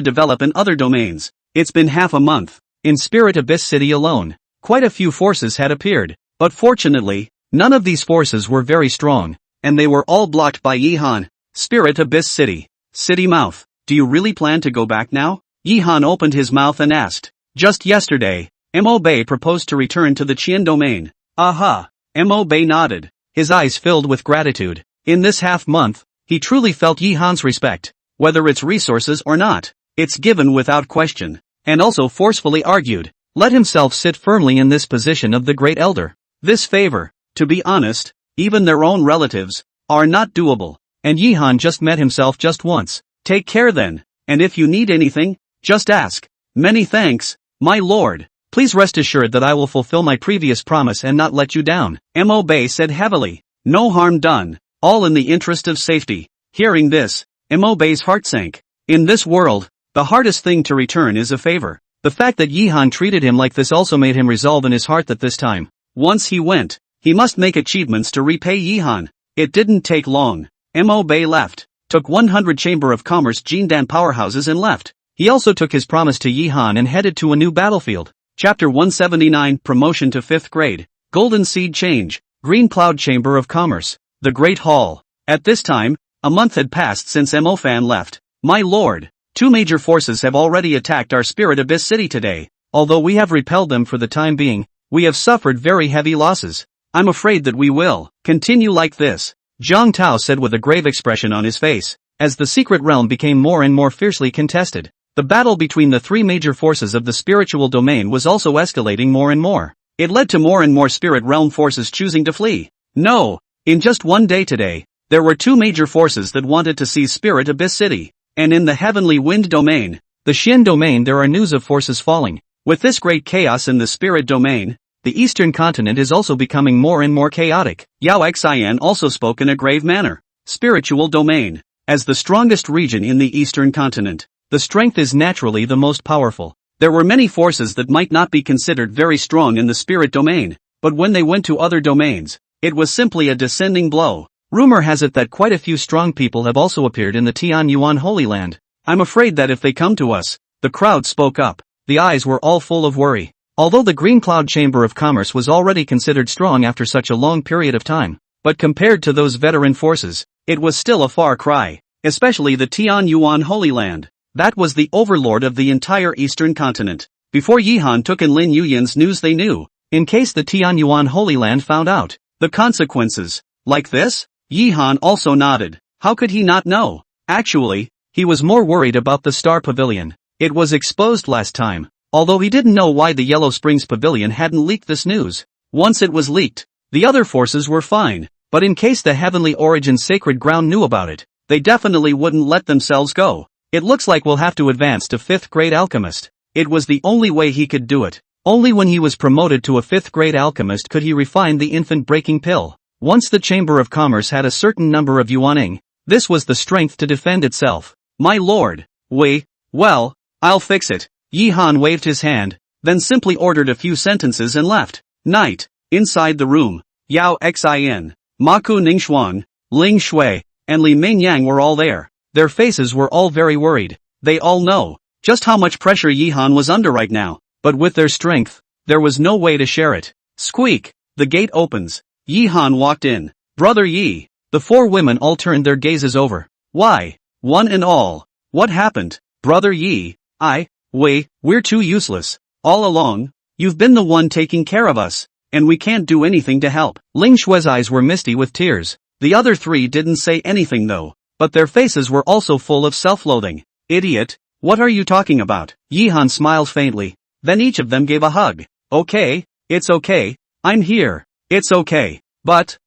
[SPEAKER 1] develop in other domains. It's been half a month. In Spirit Abyss City alone, quite a few forces had appeared, but fortunately, none of these forces were very strong, and they were all blocked by Yi Han. Spirit Abyss City. City Mouth, do you really plan to go back now? Yi Han opened his mouth and asked. Just yesterday, Mo Bei proposed to return to the Qian domain. Aha! Mo Bei nodded, his eyes filled with gratitude. In this half-month, he truly felt Yi Han's respect. Whether it's resources or not, it's given without question, and also forcefully argued. Let himself sit firmly in this position of the Great Elder. This favor, to be honest, even their own relatives, are not doable. And Yi Han just met himself just once. Take care then, and if you need anything, just ask. Many thanks, my lord. Please rest assured that I will fulfill my previous promise and not let you down. Mo Bei said heavily. No harm done, all in the interest of safety. Hearing this, Mo Bei's heart sank. In this world, the hardest thing to return is a favor. The fact that Yi Han treated him like this also made him resolve in his heart that this time, once he went, he must make achievements to repay Yi Han. It didn't take long. Mo Bei left. took 100 Chamber of Commerce Jindan powerhouses and left. He also took his promise to Yihan and headed to a new battlefield. Chapter 179 Promotion to 5th grade. Golden Seed Change. Green Cloud Chamber of Commerce. The Great Hall. At this time, a month had passed since Mofan left. My lord, 2 major forces have already attacked our Spirit Abyss city today. Although we have repelled them for the time being, we have suffered very heavy losses. I'm afraid that we will continue like this, Zhang Tao said with a grave expression on his face. As the secret realm became more and more fiercely contested, the battle between the 3 major forces of the spiritual domain was also escalating more and more. It led to more and more spirit realm forces choosing to flee. No, in just one day today, there were 2 major forces that wanted to seize Spirit Abyss City. And in the Heavenly Wind domain, the Xin domain, there are news of forces falling. With this great chaos in the spirit domain, the eastern continent is also becoming more and more chaotic. Yao Xian also spoke in a grave manner. Spiritual domain. As the strongest region in the eastern continent, the strength is naturally the most powerful. There were many forces that might not be considered very strong in the spirit domain, but when they went to other domains, it was simply a descending blow. Rumor has it that quite a few strong people have also appeared in the Tianyuan Holy Land. I'm afraid that if they come to us, the crowd spoke up. The eyes were all full of worry. Although the Green Cloud Chamber of Commerce was already considered strong after such a long period of time, but compared to those veteran forces, it was still a far cry, especially the Tianyuan Holy Land. That was the overlord of the entire eastern continent. Before Yihan took in Lin Yuyan's news, they knew, in case the Tianyuan Holy Land found out, the consequences. Like this? Yihan also nodded. How could he not know? Actually, he was more worried about the Star Pavilion. It was exposed last time, although he didn't know why the Yellow Springs Pavilion hadn't leaked this news. Once it was leaked, the other forces were fine, but in case the Heavenly Origin Sacred Ground knew about it, they definitely wouldn't let themselves go. It looks like we'll have to advance to 5th grade alchemist. It was the only way he could do it. Only when he was promoted to a 5th grade alchemist could he refine the infant breaking pill. Once the Chamber of Commerce had a certain number of yuaning, this was the strength to defend itself. My lord, well, I'll fix it. Yihan waved his hand, then simply ordered a few sentences and left. Night. Inside the room, Yao Xian, Maku Ningxuan, Ling Shui, and Li Mingyang were all there. Their faces were all very worried. They all know just how much pressure Yihan was under right now, but with their strength, there was no way to share it. Squeak. The gate opens. Yihan walked in. Brother Yi. The 4 women all turned their gazes over. Why? One and all. What happened? Brother Yi. We're too useless. All along, you've been the one taking care of us, and we can't do anything to help. Ling Shui's eyes were misty with tears. The other 3 didn't say anything though, but their faces were also full of self-loathing. Idiot, what are you talking about? Yihan smiled faintly. Then each of them gave a hug. Okay, it's okay. I'm here. It's okay. But,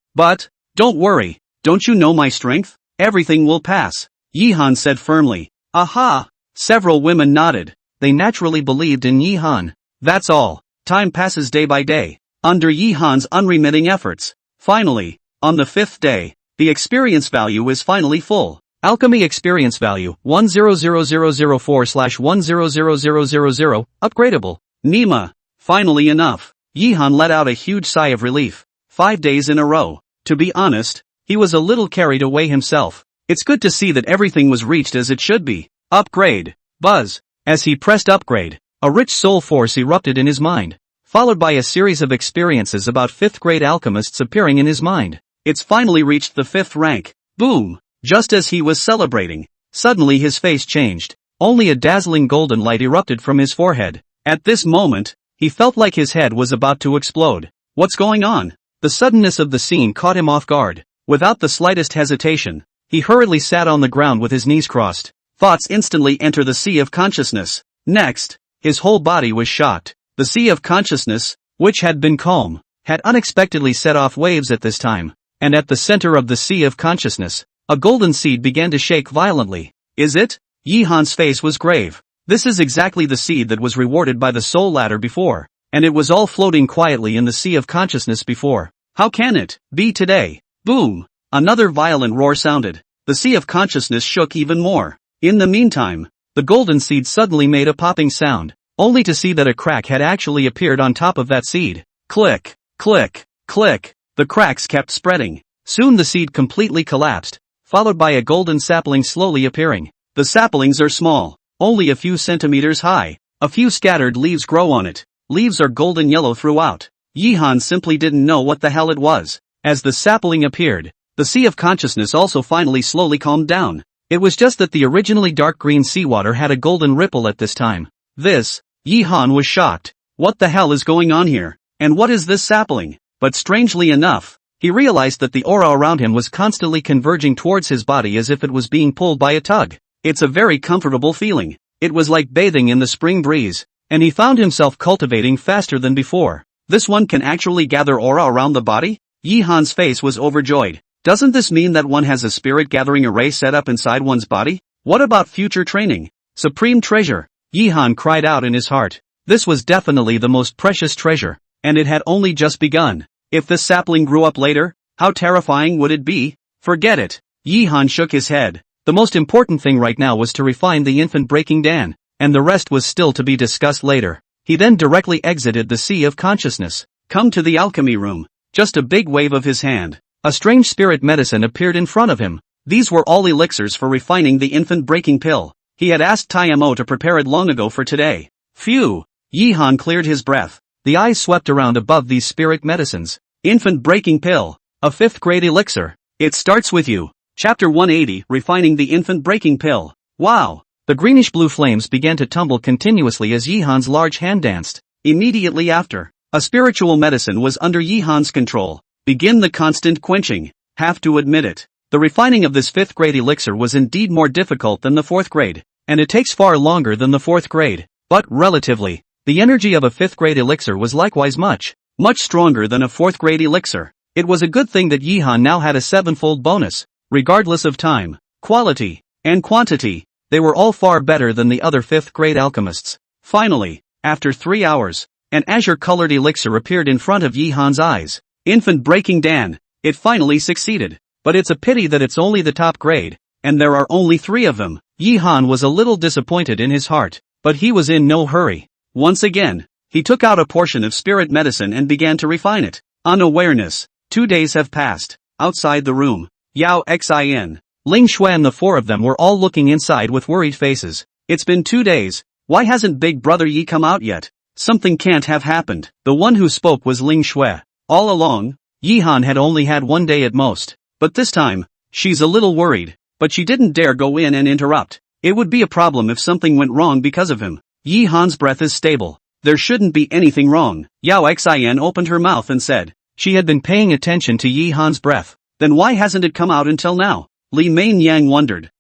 [SPEAKER 1] don't worry. Don't you know my strength? Everything will pass. Yihan said firmly. Aha! Several women nodded. They naturally believed in Yihan. That's all. Time passes day by day, under Yihan's unremitting efforts. Finally, on the 5th day, the experience value is finally full. Alchemy experience value 100004/100000 upgradable. Nima. Finally enough. Yihan let out a huge sigh of relief. 5 days in a row. To be honest, he was a little carried away himself. It's good to see that everything was reached as it should be. Upgrade. Buzz. As he pressed upgrade, a rich soul force erupted in his mind, followed by a series of experiences about 5th grade alchemists appearing in his mind. It's finally reached the 5th rank. Boom. Just as he was celebrating, suddenly his face changed. Only a dazzling golden light erupted from his forehead. At this moment, he felt like his head was about to explode. What's going on? The suddenness of the scene caught him off guard. Without the slightest hesitation, he hurriedly sat on the ground with his knees crossed. Thoughts instantly enter the sea of consciousness. Next, his whole body was shocked. The sea of consciousness, which had been calm, had unexpectedly set off waves at this time, and at the center of the sea of consciousness, a golden seed began to shake violently. Is it? Yihan's face was grave. This is exactly the seed that was rewarded by the soul ladder before, and it was all floating quietly in the sea of consciousness before. How can it be today? Boom! Another violent roar sounded. The sea of consciousness shook even more. In the meantime, the golden seed suddenly made a popping sound, only to see that a crack had actually appeared on top of that seed. Click, click, click. The cracks kept spreading. Soon the seed completely collapsed, followed by a golden sapling slowly appearing. The saplings are small, only a few centimeters high. A few scattered leaves grow on it. Leaves are golden yellow throughout. Yihan simply didn't know what the hell it was. As the sapling appeared, the sea of consciousness also finally slowly calmed down. It was just that the originally dark green seawater had a golden ripple at this time. Yihan was shocked. What the hell is going on here? And what is this sapling? But strangely enough, he realized that the aura around him was constantly converging towards his body as if it was being pulled by a tug. It's a very comfortable feeling. It was like bathing in the spring breeze, and he found himself cultivating faster than before. This one can actually gather aura around the body? Yihan's face was overjoyed. Doesn't this mean that one has a spirit gathering array set up inside one's body? What about future training? Supreme treasure! Yihan cried out in his heart. This was definitely the most precious treasure, and it had only just begun. If this sapling grew up later, how terrifying would it be? Forget it. Yihan shook his head. The most important thing right now was to refine the infant breaking Dan, and the rest was still to be discussed later. He then directly exited the sea of consciousness. Come to the alchemy room. Just a big wave of his hand. A strange spirit medicine appeared in front of him. These were all elixirs for refining the infant breaking pill. He had asked Taimo to prepare it long ago for today. Phew! Yihan cleared his breath. The eyes swept around above these spirit medicines. Infant breaking pill. A 5th grade elixir. It starts with you. Chapter 180, Refining the Infant Breaking Pill. Wow! The greenish-blue flames began to tumble continuously as Yihan's large hand danced. Immediately after, a spiritual medicine was under Yihan's control. Begin the constant quenching. Have to admit it. The refining of this 5th grade elixir was indeed more difficult than the 4th grade, and it takes far longer than the 4th grade. But relatively, the energy of a 5th grade elixir was likewise much stronger than a 4th grade elixir. It was a good thing that Yihan now had a 7-fold bonus. Regardless of time, quality, and quantity, they were all far better than the other 5th grade alchemists. Finally, after 3 hours, an azure-colored elixir appeared in front of Yihan's eyes. Infant breaking Dan. It finally succeeded. But it's a pity that it's only the top grade, and there are only 3 of them. Yihan was a little disappointed in his heart, but he was in no hurry. Once again, he took out a portion of spirit medicine and began to refine it. Unawareness. 2 days have passed. Outside the room, Yao Xin, Ling Shui and the 4 of them were all looking inside with worried faces. It's been 2 days. Why hasn't Big Brother Yi come out yet? Something can't have happened. The one who spoke was Ling Shui. All along, Yihan had only had 1 day at most. But this time, she's a little worried. But she didn't dare go in and interrupt. It would be a problem if something went wrong because of him. Yihan's breath is stable. There shouldn't be anything wrong. Yao Xin opened her mouth and said. She had been paying attention to Yihan's breath. Then why hasn't it come out until now? Li Mainyang wondered.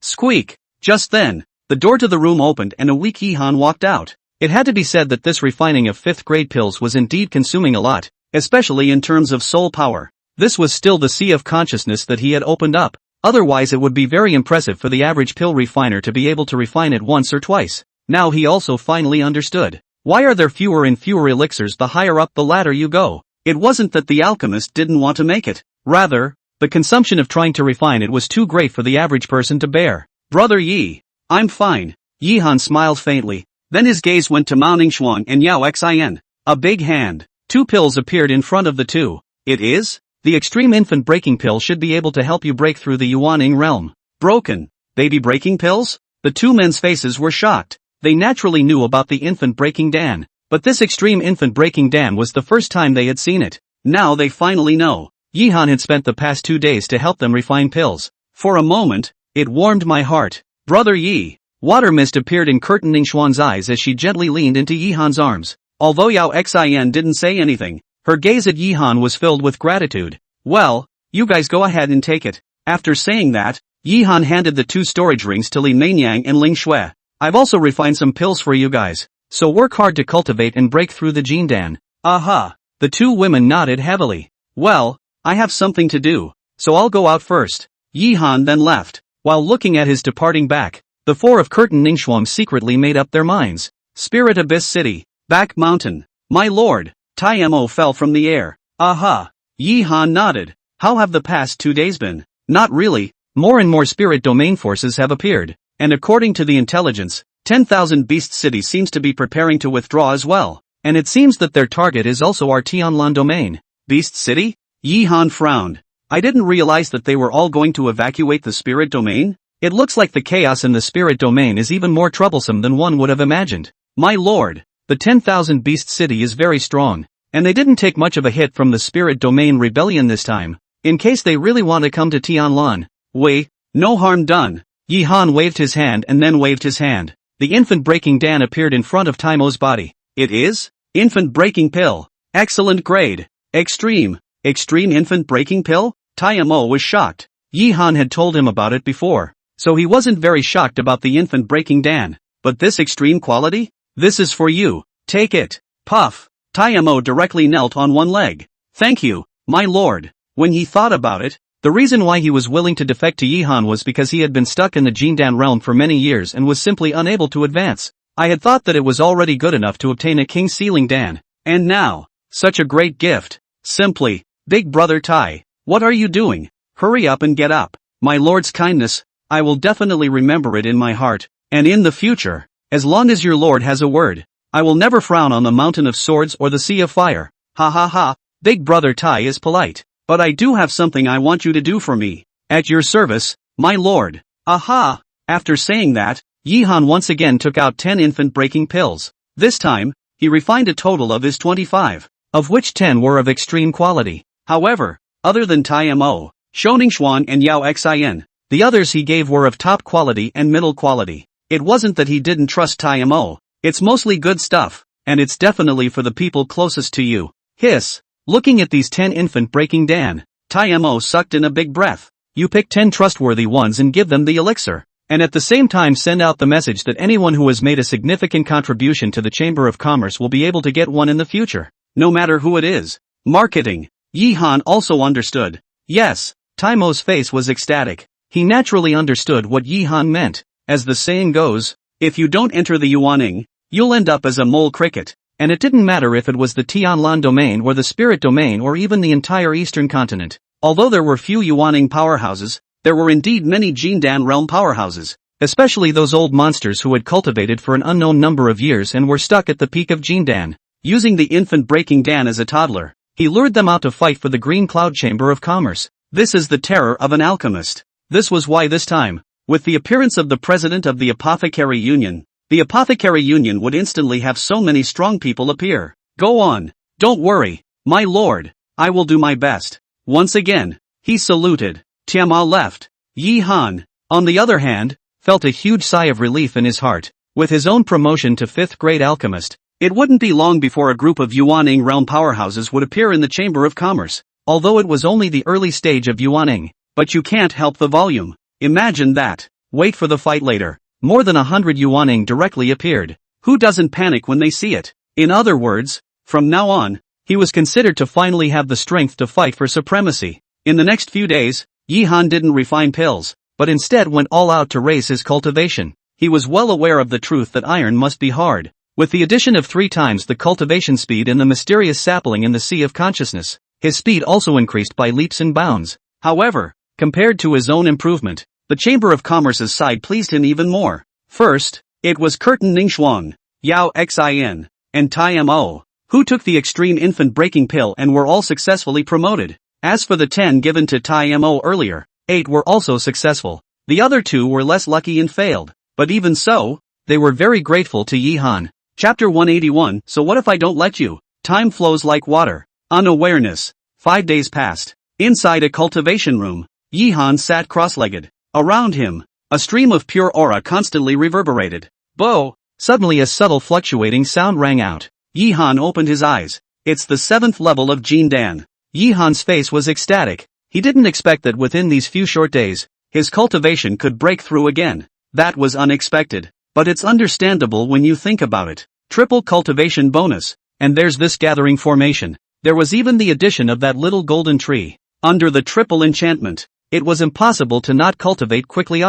[SPEAKER 1] Squeak. Just then, the door to the room opened and a weak Yihan walked out. It had to be said that this refining of 5th grade pills was indeed consuming a lot, especially in terms of soul power. This was still the sea of consciousness that he had opened up. Otherwise it would be very impressive for the average pill refiner to be able to refine it once or twice. Now he also finally understood. Why are there fewer and fewer elixirs the higher up the ladder you go? It wasn't that the alchemist didn't want to make it. Rather, the consumption of trying to refine it was too great for the average person to bear. Brother Yi. I'm fine. Yihan smiled faintly. Then his gaze went to Mao Ningxuan and Yao Xin. A big hand. 2 pills appeared in front of the 2. It is? The extreme infant breaking pill should be able to help you break through the Yuaning realm. Broken. Baby breaking pills? The 2 men's faces were shocked. They naturally knew about the infant breaking Dan. But this extreme infant breaking Dan was the first time they had seen it. Now they finally know. Yihan had spent the past 2 days to help them refine pills. For a moment, it warmed my heart. Brother Yi. Water mist appeared in Curtin Ningxuan's eyes as she gently leaned into Yihan's arms. Although Yao Xin didn't say anything, her gaze at Yihan was filled with gratitude. Well, you guys go ahead and take it. After saying that, Yihan handed the 2 storage rings to Li Mainyang and Ling Shui. I've also refined some pills for you guys. So work hard to cultivate and break through the Jin Dan. Aha! The 2 women nodded heavily. Well, I have something to do, so I'll go out first. Yihan then left. While looking at his departing back, the 4 of Curtin Ningxuan secretly made up their minds. Spirit Abyss City. Back Mountain. My lord. Taimo fell from the air. Aha. Yihan nodded. How have the past 2 days been? Not really. More and more spirit domain forces have appeared. And according to the intelligence, 10,000 Beast City seems to be preparing to withdraw as well. And it seems that their target is also our Tianlan domain. Beast City? Yihan frowned. I didn't realize that they were all going to evacuate the spirit domain? It looks like the chaos in the spirit domain is even more troublesome than one would have imagined. My lord, the 10,000 beast city is very strong, and they didn't take much of a hit from the spirit domain rebellion this time. In case they really want to come to Tianlan, no harm done. Yi Han waved his hand and then waved his hand. The infant breaking Dan appeared in front of Taimo's body. It is? Infant breaking pill. Excellent grade. Extreme infant breaking pill? Taimo was shocked. Yi Han had told him about it before, so he wasn't very shocked about the infant breaking Dan. But this extreme quality? This is for you. Take it. Puff. Taimo directly knelt on one leg. Thank you, my lord. When he thought about it, the reason why he was willing to defect to Yi Han was because he had been stuck in the Jindan realm for many years and was simply unable to advance. I had thought that it was already good enough to obtain a King's Sealing Dan. And now, such a great gift. Simply, Big Brother Tai, what are you doing? Hurry up and get up. My lord's kindness, I will definitely remember it in my heart, and in the future, as long as your lord has a word, I will never frown on the mountain of swords or the sea of fire. Ha ha ha, Big Brother Tai is polite. But I do have something I want you to do for me. At your service, my lord. Aha! After saying that, Yi Han once again took out 10 infant breaking pills. This time, he refined a total of his 25, of which 10 were of extreme quality. However, other than Taimo, Shoningshuan and Yao Xin, the others he gave were of top quality and middle quality. It wasn't that he didn't trust Taimo. It's mostly good stuff, and it's definitely for the people closest to you. Hiss. Looking at these 10 infant breaking Dan, Taimo sucked in a big breath. You pick 10 trustworthy ones and give them the elixir, and at the same time send out the message that anyone who has made a significant contribution to the Chamber of Commerce will be able to get one in the future, no matter who it is. Marketing. Yi Han also understood. Yes, Taimo's face was ecstatic. He naturally understood what Yi Han meant. As the saying goes, if you don't enter the Yuaning, you'll end up as a mole cricket. And it didn't matter if it was the Tianlan domain or the spirit domain or even the entire eastern continent. Although there were few Yuaning powerhouses, there were indeed many Jindan realm powerhouses, especially those old monsters who had cultivated for an unknown number of years and were stuck at the peak of Jindan. Using the infant breaking Dan as a toddler, he lured them out to fight for the Green Cloud Chamber of Commerce. This is the terror of an alchemist. This was why this time, with the appearance of the president of the Apothecary Union, the Apothecary Union would instantly have so many strong people appear. Go on. Don't worry, my lord. I will do my best. Once again, he saluted. Tiama left. Yi Han, on the other hand, felt a huge sigh of relief in his heart. With his own promotion to 5th grade alchemist, it wouldn't be long before a group of Yuaning realm powerhouses would appear in the Chamber of Commerce. Although it was only the early stage of Yuaning, but you can't help the volume. Imagine that. Wait for the fight later. More than 100 Yuaning directly appeared. Who doesn't panic when they see it? In other words, from now on, he was considered to finally have the strength to fight for supremacy. In the next few days, Yi Han didn't refine pills, but instead went all out to raise his cultivation. He was well aware of the truth that iron must be hard. With the addition of 3 times the cultivation speed in the mysterious sapling in the Sea of Consciousness, his speed also increased by leaps and bounds. However, compared to his own improvement, the Chamber of Commerce's side pleased him even more. First, it was Curtin Ningxuang, Yao Xin, and Taimo, who took the extreme infant breaking pill and were all successfully promoted. As for the 10 given to Taimo earlier, 8 were also successful. The other 2 were less lucky and failed, but even so, they were very grateful to Yi Han. Chapter 181. So what if I don't let you? Time flows like water. Unawareness. 5 days passed. Inside a cultivation room, Yi Han sat cross-legged. Around him, a stream of pure aura constantly reverberated. Bo! Suddenly a subtle fluctuating sound rang out. Yi Han opened his eyes. It's the 7th level of Jindan. Yi Han's face was ecstatic. He didn't expect that within these few short days, his cultivation could break through again. That was unexpected. But it's understandable when you think about it. Triple cultivation bonus. And there's this gathering formation. There was even the addition of that little golden tree. Under the triple enchantment, it was impossible to not cultivate quickly.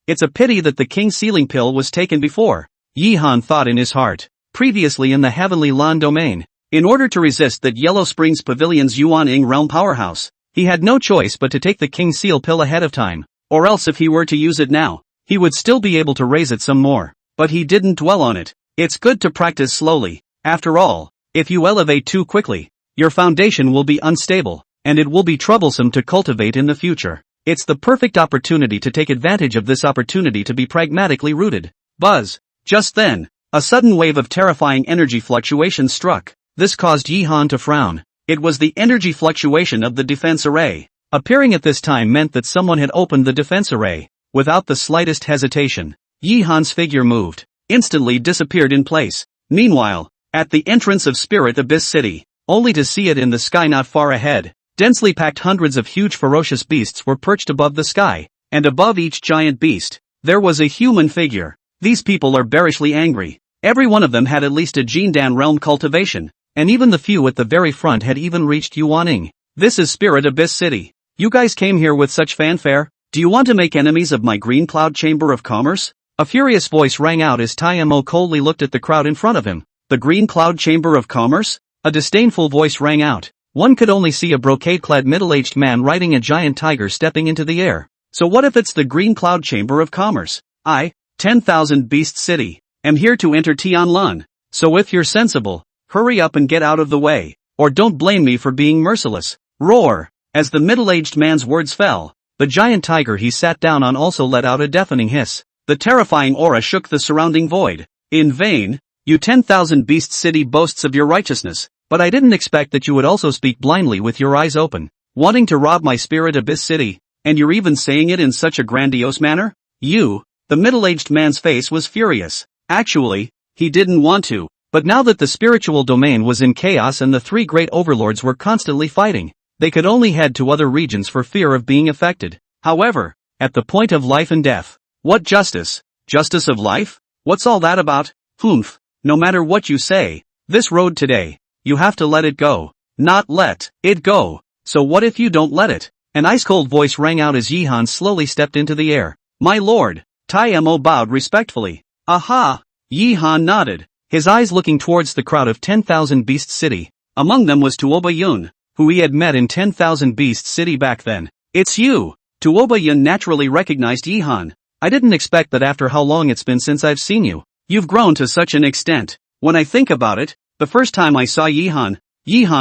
[SPEAKER 1] It's a pity that the King's Sealing Pill was taken before, Yi Han thought in his heart. Previously in the Heavenly Lan domain, in order to resist that Yellow Springs Pavilion's Yuaning realm powerhouse, he had no choice but to take the King's Seal Pill ahead of time, or else if he were to use it now, he would still be able to raise it some more. But he didn't dwell on it. It's good to practice slowly. After all, if you elevate too quickly, your foundation will be unstable. and it will be troublesome to cultivate in the future. It's the perfect opportunity to take advantage of this opportunity to be pragmatically rooted. Buzz. Just then, a sudden wave of terrifying energy fluctuations struck. This caused Yi-han to frown. It was the energy fluctuation of the defense array. Appearing at this time meant that someone had opened the defense array. Without the slightest hesitation, Yi-han's figure moved, instantly disappeared in place. Meanwhile, at the entrance of Spirit Abyss City, only to see it in the sky not far ahead, densely packed hundreds of huge ferocious beasts were perched above the sky, and above each giant beast, there was a human figure. These people are bearishly angry. Every one of them had at least a Jindan realm cultivation, and even the few at the very front had even reached Yuaning. This is Spirit Abyss City. You guys came here with such fanfare? Do you want to make enemies of my Green Cloud Chamber of Commerce? A furious voice rang out as Taimo coldly looked at the crowd in front of him. The Green Cloud Chamber of Commerce? A disdainful voice rang out. One could only see a brocade-clad middle-aged man riding a giant tiger stepping into the air. So what if it's the Green Cloud Chamber of Commerce? I, 10,000 Beast City, am here to enter Tianlan. So if you're sensible, hurry up and get out of the way, or don't blame me for being merciless. Roar! As the middle-aged man's words fell, the giant tiger he sat down on also let out a deafening hiss. The terrifying aura shook the surrounding void. In vain, you 10,000 Beast City boasts of your righteousness, but I didn't expect that you would also speak blindly with your eyes open, wanting to rob my Spirit Abyss City, and you're even saying it in such a grandiose manner? You, the middle-aged man's face was furious. Actually, he didn't want to, but now that the spiritual domain was in chaos and the three great overlords were constantly fighting, they could only head to other regions for fear of being affected. However, at the point of life and death, what justice? Justice of life? What's all that about? Humph. No matter what you say, this road today, you have to let it go. Not let it go. So what if you don't let it? An ice-cold voice rang out as Yi-han slowly stepped into the air. My lord. Taimo bowed respectfully. Aha! Yi-han nodded, his eyes looking towards the crowd of 10,000 Beast City. Among them was Tuoba Yun, who he had met in 10,000 Beast City back then. It's you! Tuoba Yun naturally recognized Yi-han. I didn't expect that after how long it's been since I've seen you. You've grown to such an extent. When I think about it, the first time I saw Yi-han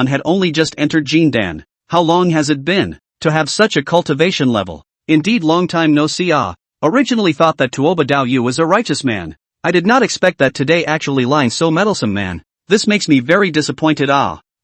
[SPEAKER 1] had only just entered Jindan. How long has it been to have such a cultivation level? Indeed, long time no see. Originally thought that Tuoba Dao Yu was a righteous man. I did not expect that today actually lying so meddlesome man. This makes me very disappointed.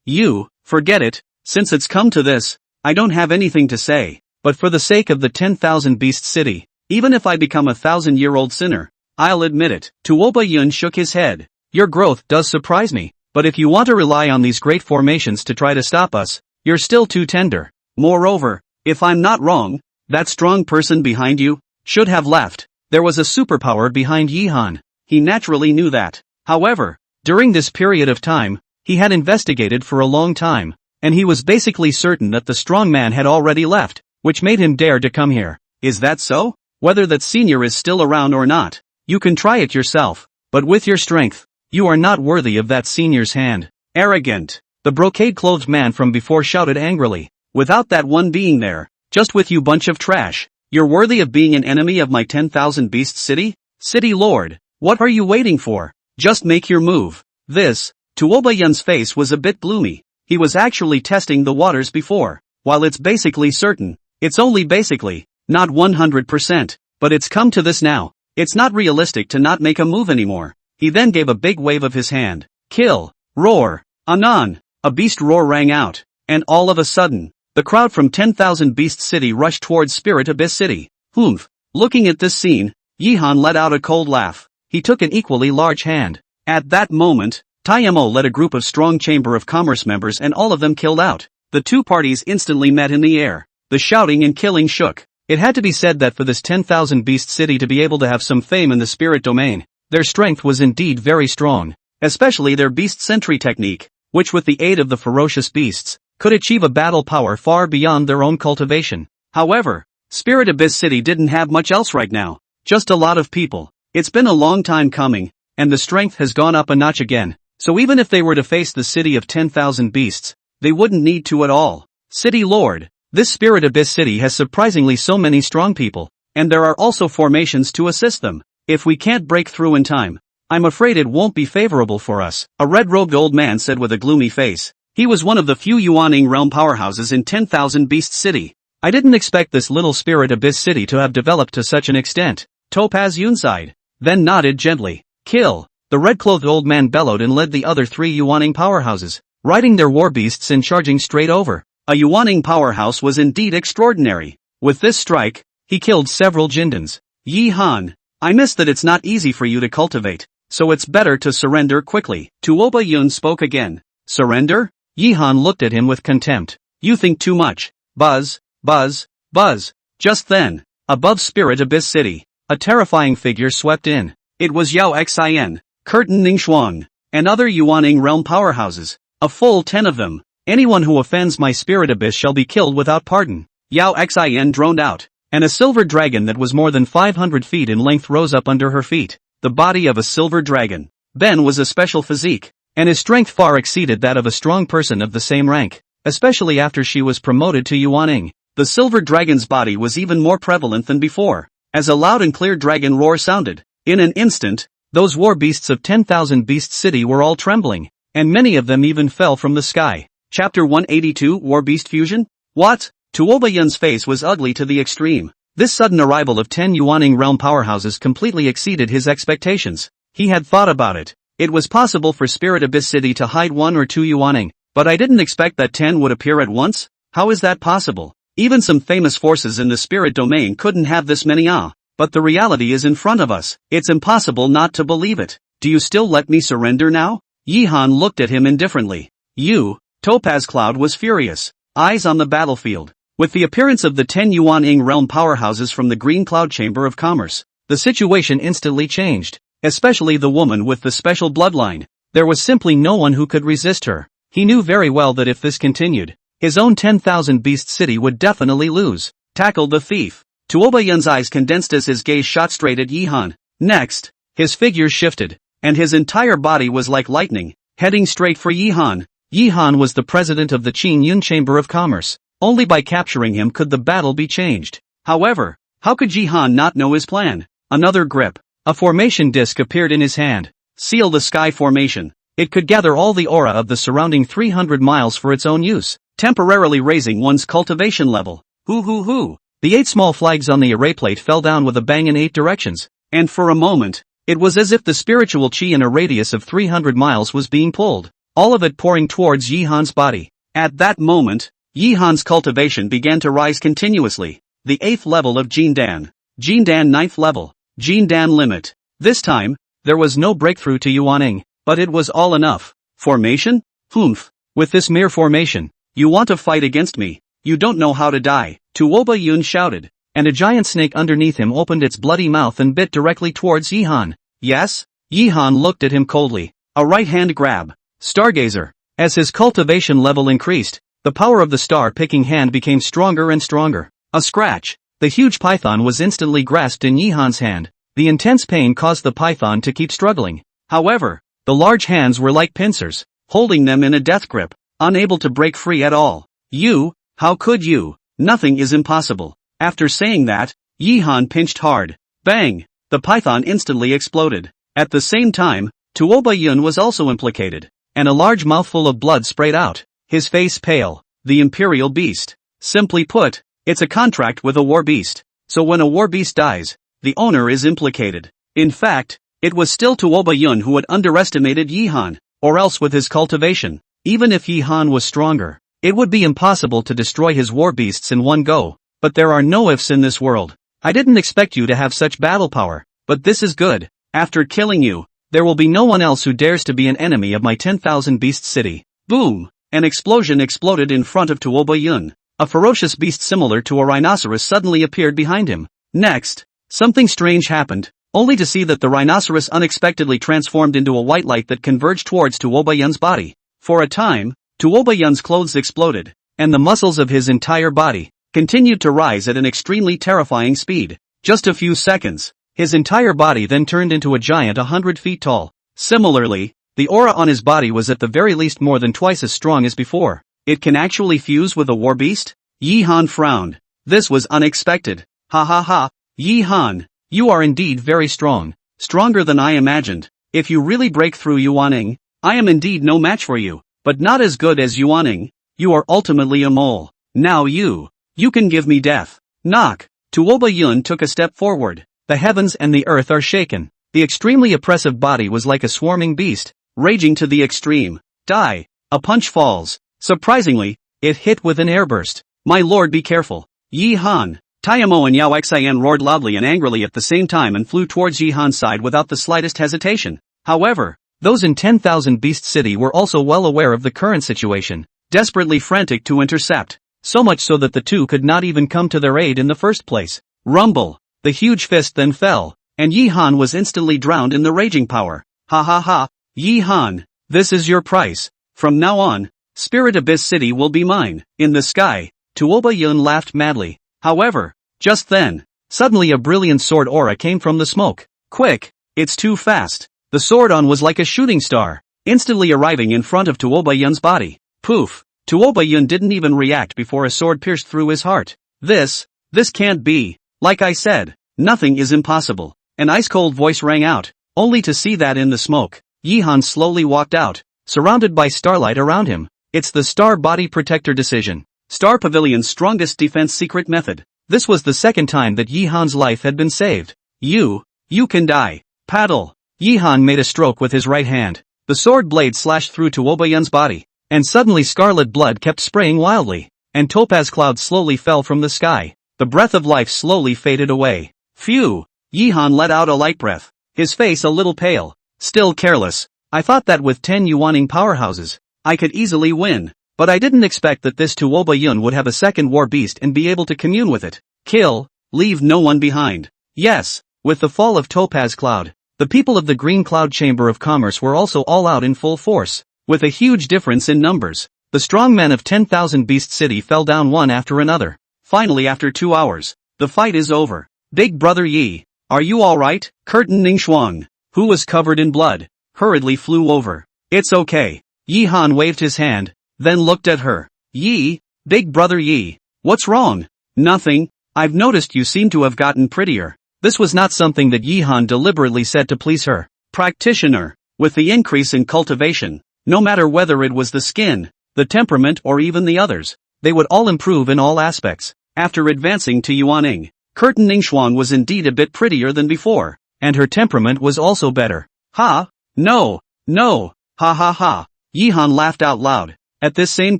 [SPEAKER 1] You, forget it, since it's come to this, I don't have anything to say, but for the sake of the 10,000 Beast City, even if I become a 1,000-year-old sinner, I'll admit it. Tuoba Yun shook his head. Your growth does surprise me, but if you want to rely on these great formations to try to stop us, you're still too tender. Moreover, if I'm not wrong, that strong person behind you should have left. There was a superpower behind Yi-han. He naturally knew that. However, during this period of time, he had investigated for a long time, and he was basically certain that the strong man had already left, which made him dare to come here. Is that so? Whether that senior is still around or not, you can try it yourself, but with your strength, you are not worthy of that senior's hand. Arrogant. The brocade-clothed man from before shouted angrily. Without that one being there, just with you bunch of trash, you're worthy of being an enemy of my 10,000 Beast City? City Lord, what are you waiting for? Just make your move. This, Tuoba Yun's face was a bit gloomy. He was actually testing the waters before. While it's basically certain, it's only basically, not 100%, but it's come to this now. It's not realistic to not make a move anymore. He then gave a big wave of his hand. Kill. Roar. Anon. A beast roar rang out, and all of a sudden, the crowd from 10,000 Beast City rushed towards Spirit Abyss City. Humph. Looking at this scene, Yi-han let out a cold laugh. He took an equally large hand. At that moment, Taimo led a group of strong Chamber of Commerce members and all of them killed out. The two parties instantly met in the air. The shouting and killing shook. It had to be said that for this 10,000 Beast City to be able to have some fame in the spirit domain, their strength was indeed very strong. Especially their beast sentry technique, which with the aid of the ferocious beasts, could achieve a battle power far beyond their own cultivation. However, Spirit Abyss City didn't have much else right now. Just a lot of people. It's been a long time coming, and the strength has gone up a notch again. So even if they were to face the city of 10,000 beasts, they wouldn't need to at all. City Lord, this Spirit Abyss City has surprisingly so many strong people, and there are also formations to assist them. If we can't break through in time, I'm afraid it won't be favorable for us. A red-robed old man said with a gloomy face. He was one of the few Yuaning realm powerhouses in 10,000 Beast City. I didn't expect this little spirit abyss city to have developed to such an extent. Topaz Yun sighed, then nodded gently. Kill. The red-clothed old man bellowed and led the other 3 Yuaning powerhouses, riding their war beasts and charging straight over. A Yuaning powerhouse was indeed extraordinary. With this strike, he killed several Jindans. Yi Han, I miss that it's not easy for you to cultivate, so it's better to surrender quickly. Tuoba Yun spoke again. Surrender? Yi Han looked at him with contempt. You think too much. Buzz, buzz, buzz. Just then, above Spirit Abyss City, a terrifying figure swept in. It was Yao Xian, Curtin Ningxuang, and other Yuaning realm powerhouses. A full 10 of them. Anyone who offends my Spirit Abyss shall be killed without pardon. Yao Xian droned out, and a silver dragon that was more than 500 feet in length rose up under her feet. The body of a silver dragon. Ben was a special physique, and his strength far exceeded that of a strong person of the same rank, especially after she was promoted to Yuaning. The silver dragon's body was even more prevalent than before, as a loud and clear dragon roar sounded. In an instant, those war beasts of 10,000 Beast City were all trembling, and many of them even fell from the sky. Chapter 182 War Beast Fusion? What? Tuoba Yun's face was ugly to the extreme. This sudden arrival of 10 Yuaning realm powerhouses completely exceeded his expectations. He had thought about it. It was possible for Spirit Abyss City to hide 1 or 2 Yuaning, but I didn't expect that 10 would appear at once. How is that possible? Even some famous forces in the spirit domain couldn't have this many. But the reality is in front of us. It's impossible not to believe it. Do you still let me surrender now? Yi Han looked at him indifferently. You, Topaz Cloud was furious, eyes on the battlefield. With the appearance of the 10 Yuaning realm powerhouses from the Green Cloud Chamber of Commerce, the situation instantly changed, especially the woman with the special bloodline. There was simply no one who could resist her. He knew very well that if this continued, his own 10,000 Beast City would definitely lose. Tackle the thief. Tuoba Yun's eyes condensed as his gaze shot straight at Yi Han. Next, his figure shifted, and his entire body was like lightning, heading straight for Yi Han. Yi Han was the president of the Qin Yun Chamber of Commerce. Only by capturing him could the battle be changed. However, how could Yi Han not know his plan? Another grip. A formation disc appeared in his hand. Seal the Sky Formation. It could gather all the aura of the surrounding 300 miles for its own use, temporarily raising one's cultivation level. Hoo. The 8 small flags on the array plate fell down with a bang in 8 directions, and for a moment, it was as if the spiritual chi in a radius of 300 miles was being pulled, all of it pouring towards Yi Han's body. At that moment, Yi Han's cultivation began to rise continuously. The 8th level of Jindan. Jindan 9th level. Jindan limit. This time, there was no breakthrough to Yuaning, but it was all enough. Formation? Humph. With this mere formation, you want to fight against me? You don't know how to die. Tuoba Yun shouted, and a giant snake underneath him opened its bloody mouth and bit directly towards Yi Han. Yes? Yi Han looked at him coldly. A right-hand grab. Stargazer. As his cultivation level increased, the power of the star-picking hand became stronger and stronger. A scratch. The huge python was instantly grasped in Yi Han's hand. The intense pain caused the python to keep struggling. However, the large hands were like pincers, holding them in a death grip, unable to break free at all. You? How could you? Nothing is impossible. After saying that, Yi Han pinched hard. Bang! The python instantly exploded. At the same time, Tuoba Yun was also implicated, and a large mouthful of blood sprayed out, his face pale. The Imperial Beast. Simply put, it's a contract with a war beast. So when a war beast dies, the owner is implicated. In fact, it was still Tuoba Yun who had underestimated Yi Han, or else with his cultivation, even if Yi Han was stronger, it would be impossible to destroy his war beasts in one go. But there are no ifs in this world. I didn't expect you to have such battle power, but this is good. After killing you, there will be no one else who dares to be an enemy of my 10,000 Beast City. Boom! An explosion exploded in front of Tuoba Yun. A ferocious beast similar to a rhinoceros suddenly appeared behind him. Next, something strange happened, only to see that the rhinoceros unexpectedly transformed into a white light that converged towards Tuoba Yun's body. For a time, Tuoba Yun's clothes exploded, and the muscles of his entire body continued to rise at an extremely terrifying speed. Just a few seconds, his entire body then turned into a giant 100 feet tall. Similarly, the aura on his body was at the very least more than twice as strong as before. It can actually fuse with a war beast? Yi Han frowned. This was unexpected. Ha ha ha. Yi Han, you are indeed very strong. Stronger than I imagined. If you really break through Yuaning, I am indeed no match for you. but not as good as Yuaning. You are ultimately a mole. Now you can give me death. Knock. Tuoba Yun took a step forward. The heavens and the earth are shaken. The extremely oppressive body was like a swarming beast, raging to the extreme. Die. A punch falls. Surprisingly, it hit with an airburst. My lord, be careful. Yi Han. Taiyamo and Yao Xian roared loudly and angrily at the same time and flew towards Yi Han's side without the slightest hesitation. However, those in 10,000 Beast City were also well aware of the current situation, desperately frantic to intercept, so much so that the two could not even come to their aid in the first place. Rumble. The huge fist then fell, and Yi Han was instantly drowned in the raging power. Ha ha ha. Yi Han, this is your price. From now on, Spirit Abyss City will be mine. In the sky, Tuoba Yun laughed madly. However, just then, suddenly a brilliant sword aura came from the smoke. Quick, it's too fast. The sword on was like a shooting star, instantly arriving in front of Tuoba Yun's body. Poof! Tuoba Yun didn't even react before a sword pierced through his heart. This can't be. Like I said, nothing is impossible. An ice-cold voice rang out, only to see that in the smoke, Yi Han slowly walked out, surrounded by starlight around him. It's the Star Body Protector decision. Star Pavilion's strongest defense secret method. This was the second time that Yi Han's life had been saved. You can die. Paddle. Yi Han made a stroke with his right hand. The sword blade slashed through Tuoba Yun's body, and suddenly scarlet blood kept spraying wildly, and topaz clouds slowly fell from the sky. The breath of life slowly faded away. Phew! Yi Han let out a light breath, his face a little pale, still careless. I thought that with 10 Yuaning powerhouses, I could easily win, but I didn't expect that this Tuoba Yun would have a second war beast and be able to commune with it. Kill, leave no one behind. Yes, with the fall of Topaz Cloud, the people of the Green Cloud Chamber of Commerce were also all out in full force, with a huge difference in numbers. The strong men of 10,000 Beast City fell down one after another. Finally, after 2 hours, the fight is over. Big Brother Yi, are you alright? Curtin Ningxuang, who was covered in blood, hurriedly flew over. It's okay. Yi Han waved his hand, then looked at her. Yi, Big Brother Yi, what's wrong? Nothing. I've noticed you seem to have gotten prettier. This was not something that Yi Han deliberately said to please her. Practitioner, with the increase in cultivation, no matter whether it was the skin, the temperament or even the others, they would all improve in all aspects. After advancing to Yuaning, Curtin Ningxuan was indeed a bit prettier than before, and her temperament was also better. Ha! No! Ha ha ha! Yi Han laughed out loud. At this same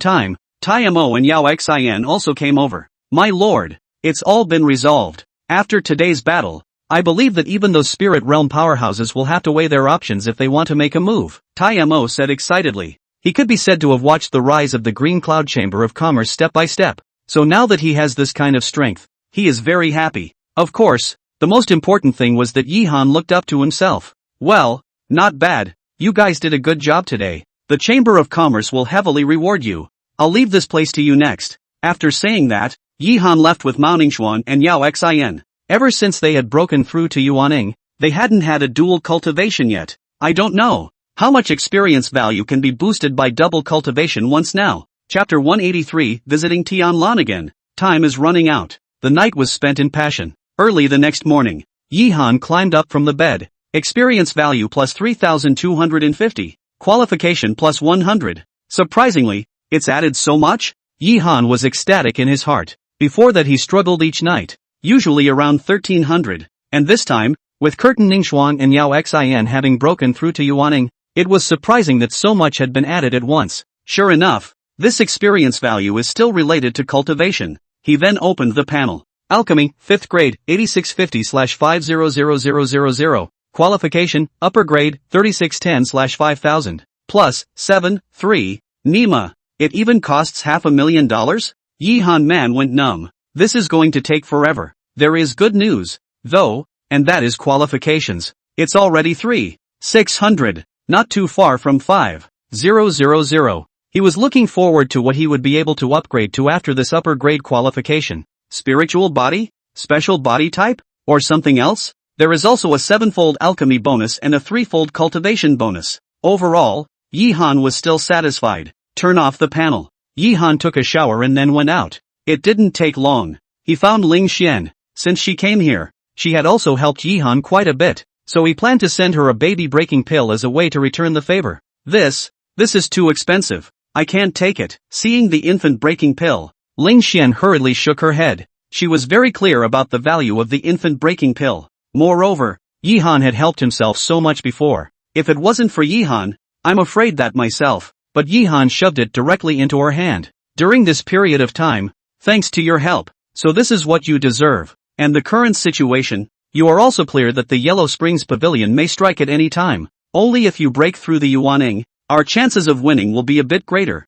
[SPEAKER 1] time, Taiyamo and Yao Xian also came over. My lord, it's all been resolved. After today's battle, I believe that even those spirit realm powerhouses will have to weigh their options if they want to make a move, Taiyamo said excitedly. He could be said to have watched the rise of the Green Cloud Chamber of Commerce step by step, so now that he has this kind of strength, he is very happy. Of course, the most important thing was that Yi Han looked up to himself. Well, not bad, you guys did a good job today. The Chamber of Commerce will heavily reward you. I'll leave this place to you next. After saying that, Yi Han left with Mao Ningxuan and Yao Xian. Ever since they had broken through to Yuaning, they hadn't had a dual cultivation yet. I don't know how much experience value can be boosted by double cultivation once now. Chapter 183, Visiting Tianlan again. Time is running out. The night was spent in passion. Early the next morning, Yi Han climbed up from the bed. Experience value plus 3,250. Qualification plus 100. Surprisingly, it's added so much? Yi Han was ecstatic in his heart. Before that he struggled each night, usually around 1,300, and this time, with Curtin Ningxuang and Yao Xian having broken through to Yuaning, it was surprising that so much had been added at once. Sure enough, this experience value is still related to cultivation. He then opened the panel. Alchemy, 5th grade, 8650/500000. Qualification, upper grade, 3610/5000. Plus, 7, 3. Nima. It even costs $500,000? Yi Han man went numb. This is going to take forever. There is good news, though, and that is qualifications. It's already 3,600, not too far from 5,000. He was looking forward to what he would be able to upgrade to after this upper grade qualification. Spiritual body? Special body type? Or something else? There is also a 7-fold alchemy bonus and a 3-fold cultivation bonus. Overall, Yi Han was still satisfied. Turn off the panel. Yi Han took a shower and then went out. It didn't take long. He found Ling Xian. Since she came here, she had also helped Yi Han quite a bit, so he planned to send her a baby-breaking pill as a way to return the favor. This is too expensive. I can't take it. Seeing the infant breaking pill, Ling Xian hurriedly shook her head. She was very clear about the value of the infant breaking pill. Moreover, Yihan had helped himself so much before. If it wasn't for Yihan, I'm afraid that myself. But Yihan shoved it directly into her hand. During this period of time, thanks to your help, so this is what you deserve. And the current situation, you are also clear that the Yellow Springs Pavilion may strike at any time. Only if you break through the Yuaning, our chances of winning will be a bit greater.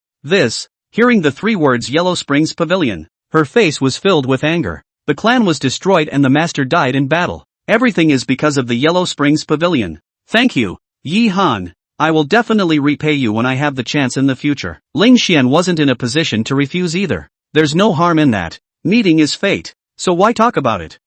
[SPEAKER 1] Hearing the 3 words Yellow Springs Pavilion, her face was filled with anger. The clan was destroyed and the master died in battle. Everything is because of the Yellow Springs Pavilion. Thank you, Yi Han. I will definitely repay you when I have the chance in the future. Ling Xian wasn't in a position to refuse either. There's no harm in that. Meeting is fate. So why talk about it?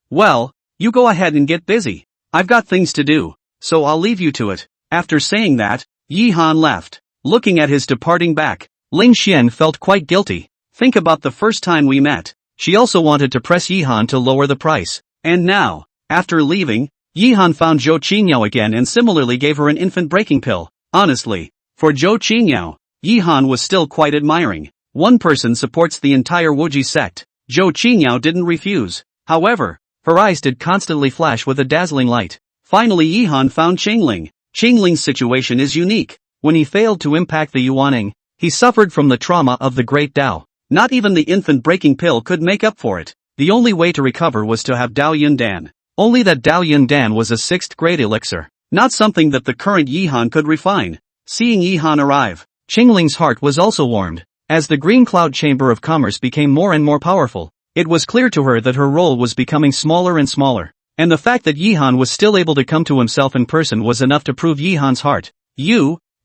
[SPEAKER 1] Well, you go ahead and get busy. I've got things to do, so I'll leave you to it. After saying that, Yi Han left. Looking at his departing back, Ling Xian felt quite guilty. Think about the first time we met. She also wanted to press Yi Han to lower the price. And now, after leaving, Yi Han found Zhou Qingyao again and similarly gave her an infant breaking pill. Honestly, for Zhou Qingyao, Yi Han was still quite admiring. One person supports the entire Wuji sect. Zhou Qingyao didn't refuse. However, her eyes did constantly flash with a dazzling light. Finally Yi Han found Qingling. Qingling's situation is unique. When he failed to impact the Yuaning, he suffered from the trauma of the Great Dao. Not even the infant breaking pill could make up for it. The only way to recover was to have Dao Yun Dan. Only that Dao Yun Dan was a 6th grade elixir, not something that the current Yi Han could refine. Seeing Yi Han arrive, Qingling's heart was also warmed. As the Green Cloud Chamber of Commerce became more and more powerful, it was clear to her that her role was becoming smaller and smaller. And the fact that Yi Han was still able to come to himself in person was enough to prove Yi Han's heart.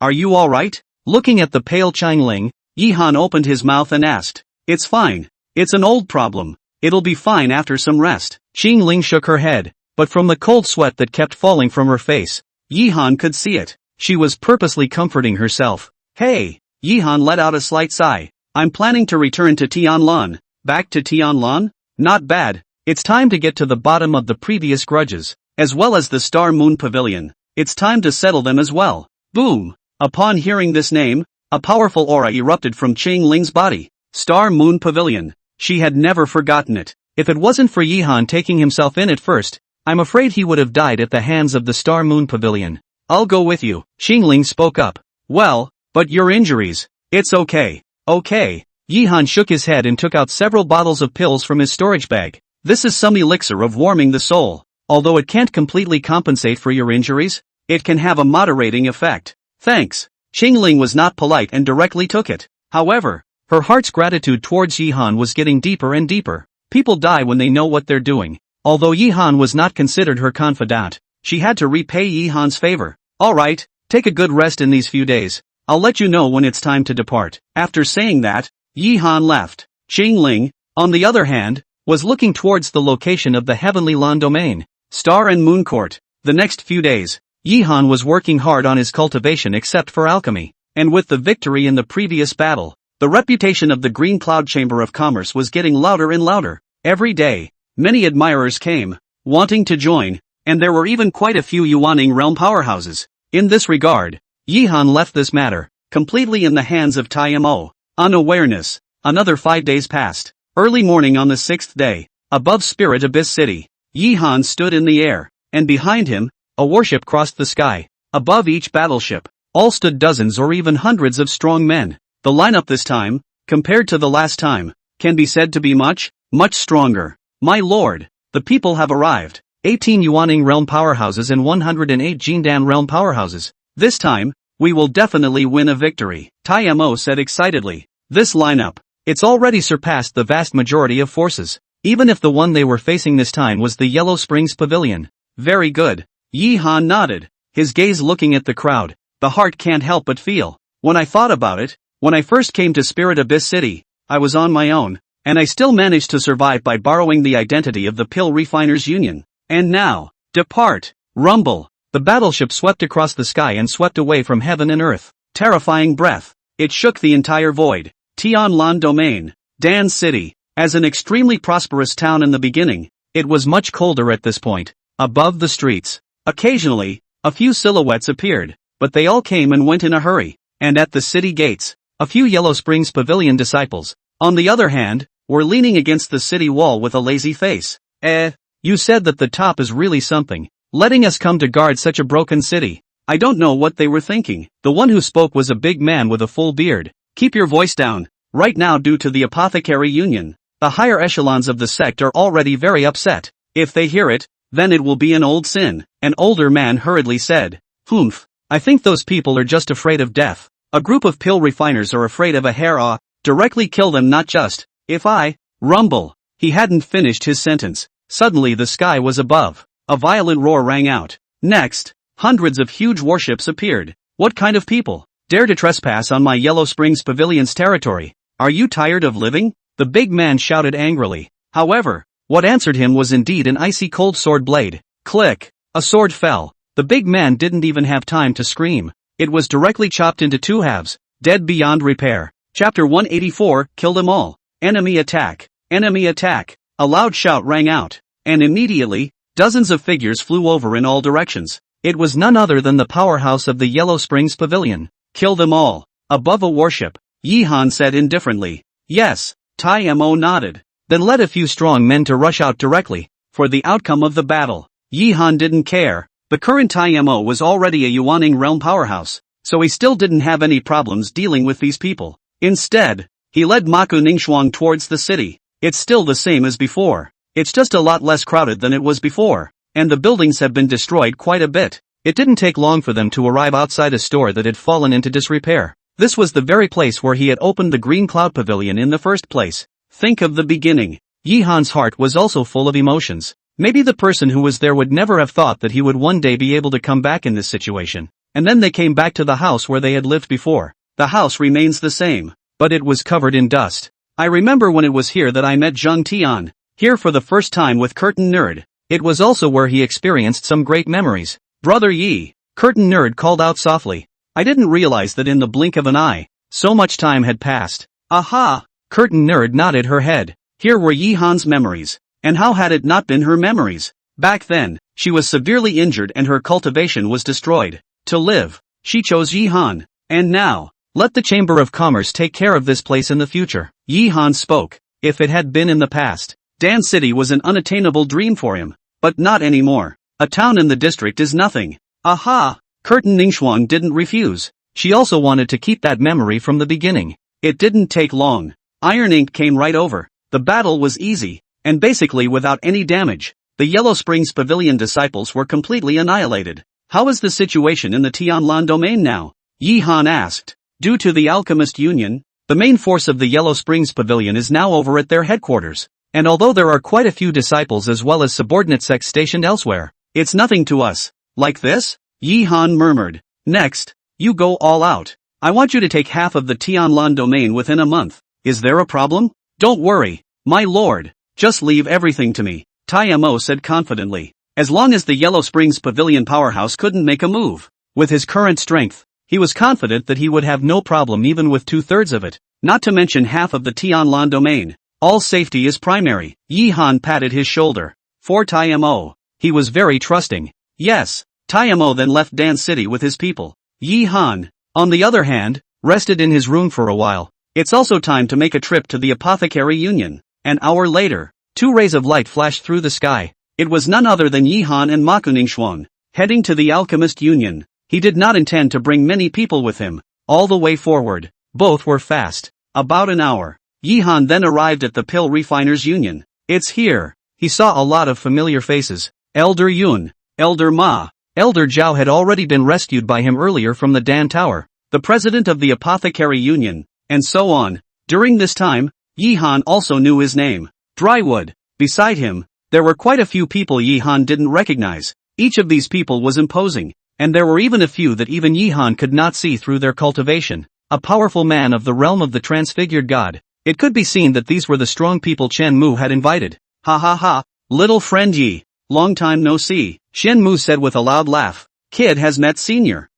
[SPEAKER 1] Are you alright? Looking at the pale Qingling, Yi Han opened his mouth and asked. It's fine. It's an old problem. It'll be fine after some rest. Qingling shook her head, but from the cold sweat that kept falling from her face, Yi Han could see it. She was purposely comforting herself. Hey! Yi Han let out a slight sigh. I'm planning to return to Tianlan. Back to Tianlan? Not bad. It's time to get to the bottom of the previous grudges, as well as the Star Moon Pavilion. It's time to settle them as well. Boom! Upon hearing this name, a powerful aura erupted from Qingling's body. Star Moon Pavilion. She had never forgotten it. If it wasn't for Yi Han taking himself in at first, I'm afraid he would have died at the hands of the Star Moon Pavilion. I'll go with you. Qingling spoke up. Well, but your injuries. It's okay. Okay. Yi Han shook his head and took out several bottles of pills from his storage bag. This is some elixir of warming the soul. Although it can't completely compensate for your injuries, it can have a moderating effect. Thanks. Qingling was not polite and directly took it. However, her heart's gratitude towards Yi Han was getting deeper and deeper. People die when they know what they're doing. Although Yi Han was not considered her confidant, she had to repay Yi Han's favor. Alright, take a good rest in these few days. I'll let you know when it's time to depart. After saying that, Yi Han left. Qingling, on the other hand, was looking towards the location of the Heavenly Lan domain, Star and Moon Court. The next few days, Yi Han was working hard on his cultivation except for alchemy. And with the victory in the previous battle, the reputation of the Green Cloud Chamber of Commerce was getting louder and louder. Every day, many admirers came, wanting to join, and there were even quite a few Yuaning realm powerhouses. In this regard, Yi Han left this matter completely in the hands of Taimo. Unawareness. Another 5 days passed. Early morning on the 6th day, above Spirit Abyss City, Yi Han stood in the air, and behind him, a warship crossed the sky. Above each battleship, all stood dozens or even hundreds of strong men. The lineup this time, compared to the last time, can be said to be much stronger. My lord, the people have arrived. 18 Yuaning realm powerhouses and 108 Jindan realm powerhouses. This time, we will definitely win a victory, Taimo said excitedly. This lineup, it's already surpassed the vast majority of forces, even if the one they were facing this time was the Yellow Springs Pavilion. Very good. Yi Han nodded, his gaze looking at the crowd. The heart can't help but feel. When I thought about it, when I first came to Spirit Abyss City, I was on my own, and I still managed to survive by borrowing the identity of the Pill Refiners Union. And now, depart. Rumble. The battleship swept across the sky and swept away from heaven and earth. Terrifying breath. It shook the entire void. Tianlan Domain. Dan City. As an extremely prosperous town in the beginning, it was much colder at this point. Above the streets, occasionally, a few silhouettes appeared, but they all came and went in a hurry. And at the city gates, A few Yellow Springs Pavilion disciples, on the other hand, were leaning against the city wall with a lazy face. You said that the top is really something, letting us come to guard such a broken city. I don't know what they were thinking. The one who spoke was a big man with a full beard. Keep your voice down. Right now, due to the apothecary union, the higher echelons of the sect are already very upset. If they hear it, then it will be an old sin. An older man hurriedly said. Humph. I think those people are just afraid of death. A group of pill refiners are afraid of a hair. Directly kill them, not just. If I rumble. He hadn't finished his sentence. Suddenly the sky was above. A violent roar rang out. Next, hundreds of huge warships appeared. What kind of people dare to trespass on my Yellow Springs Pavilion's territory? Are you tired of living? The big man shouted angrily. However, what answered him was indeed an icy cold sword blade. Click! A sword fell. The big man didn't even have time to scream. It was directly chopped into two halves, dead beyond repair. Chapter 184, Kill them all. Enemy attack. Enemy attack. A loud shout rang out. And immediately, dozens of figures flew over in all directions. It was none other than the powerhouse of the Yellow Springs Pavilion. Kill them all. Above a warship, Yi-Han said indifferently. Yes, Tai Mo nodded. Then led a few strong men to rush out directly, for the outcome of the battle. Yi-Han didn't care. The current Tai Mo was already a Yuaning realm powerhouse, so he still didn't have any problems dealing with these people. Instead, he led Maku Ningxuang towards the city. It's still the same as before. It's just a lot less crowded than it was before, and the buildings have been destroyed quite a bit. It didn't take long for them to arrive outside a store that had fallen into disrepair. This was the very place where he had opened the Green Cloud Pavilion in the first place. Think of the beginning. Yi-Han's heart was also full of emotions. Maybe the person who was there would never have thought that he would one day be able to come back in this situation. And then they came back to the house where they had lived before. The house remains the same, but it was covered in dust. I remember when it was here that I met Zheng Tian, here for the first time with Curtain Nerd. It was also where he experienced some great memories. Brother Yi, Curtain Nerd called out softly. I didn't realize that in the blink of an eye, so much time had passed. Aha! Curtain Nerd nodded her head. Here were Yi-Han's memories. And how had it not been her memories? Back then, she was severely injured and her cultivation was destroyed. To live, she chose Yi-Han. And now, let the Chamber of Commerce take care of this place in the future. Yi-Han spoke. If it had been in the past, Dan City was an unattainable dream for him. But not anymore. A town in the district is nothing. Aha! Curtain Ningxuang didn't refuse. She also wanted to keep that memory from the beginning. It didn't take long. Iron Ink came right over. The battle was easy. And basically without any damage, the Yellow Springs Pavilion disciples were completely annihilated. How is the situation in the Tianlan domain now? Yi-Han asked. Due to the Alchemist Union, the main force of the Yellow Springs Pavilion is now over at their headquarters. And although there are quite a few disciples as well as subordinate sects stationed elsewhere, it's nothing to us. Like this? Yi-Han murmured. Next, you go all out. I want you to take half of the Tianlan domain within a month. Is there a problem? Don't worry, my lord. Just leave everything to me, Tai Mo said confidently. As long as the Yellow Springs Pavilion powerhouse couldn't make a move. With his current strength, he was confident that he would have no problem even with 2/3 of it, not to mention half of the Tianlan domain. All safety is primary. Yi-Han patted his shoulder. For Tai Mo, he was very trusting. Yes, Tai Mo then left Dan City with his people. Yi-Han, on the other hand, rested in his room for a while. It's also time to make a trip to the Apothecary Union. An hour later, two rays of light flashed through the sky. It was none other than Yi-Han and Maku Ningxuang, heading to the Alchemist Union. He did not intend to bring many people with him, all the way forward. Both were fast. About an hour. Yi-Han then arrived at the Pill Refiners Union. It's here. He saw a lot of familiar faces. Elder Yun, Elder Ma, Elder Zhao had already been rescued by him earlier from the Dan Tower, the president of the Apothecary Union, and so on. During this time, Yi-Han also knew his name. Drywood. Beside him, there were quite a few people Yi-Han didn't recognize. Each of these people was imposing, and there were even a few that even Yi-Han could not see through their cultivation. A powerful man of the realm of the transfigured god. It could be seen that these were the strong people Chen Mu had invited. Ha ha ha, little friend Yi. Long time no see, Shen Mu said with a loud laugh. Kid has met senior.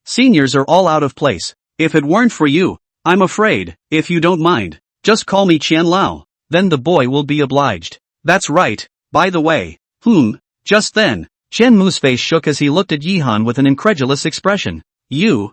[SPEAKER 1] Seniors are all out of place. If it weren't for you, I'm afraid, if you don't mind. Just call me Qian Lao, then the boy will be obliged. That's right, by the way. Just then, Chen Mu's face shook as he looked at Yi-Han with an incredulous expression. You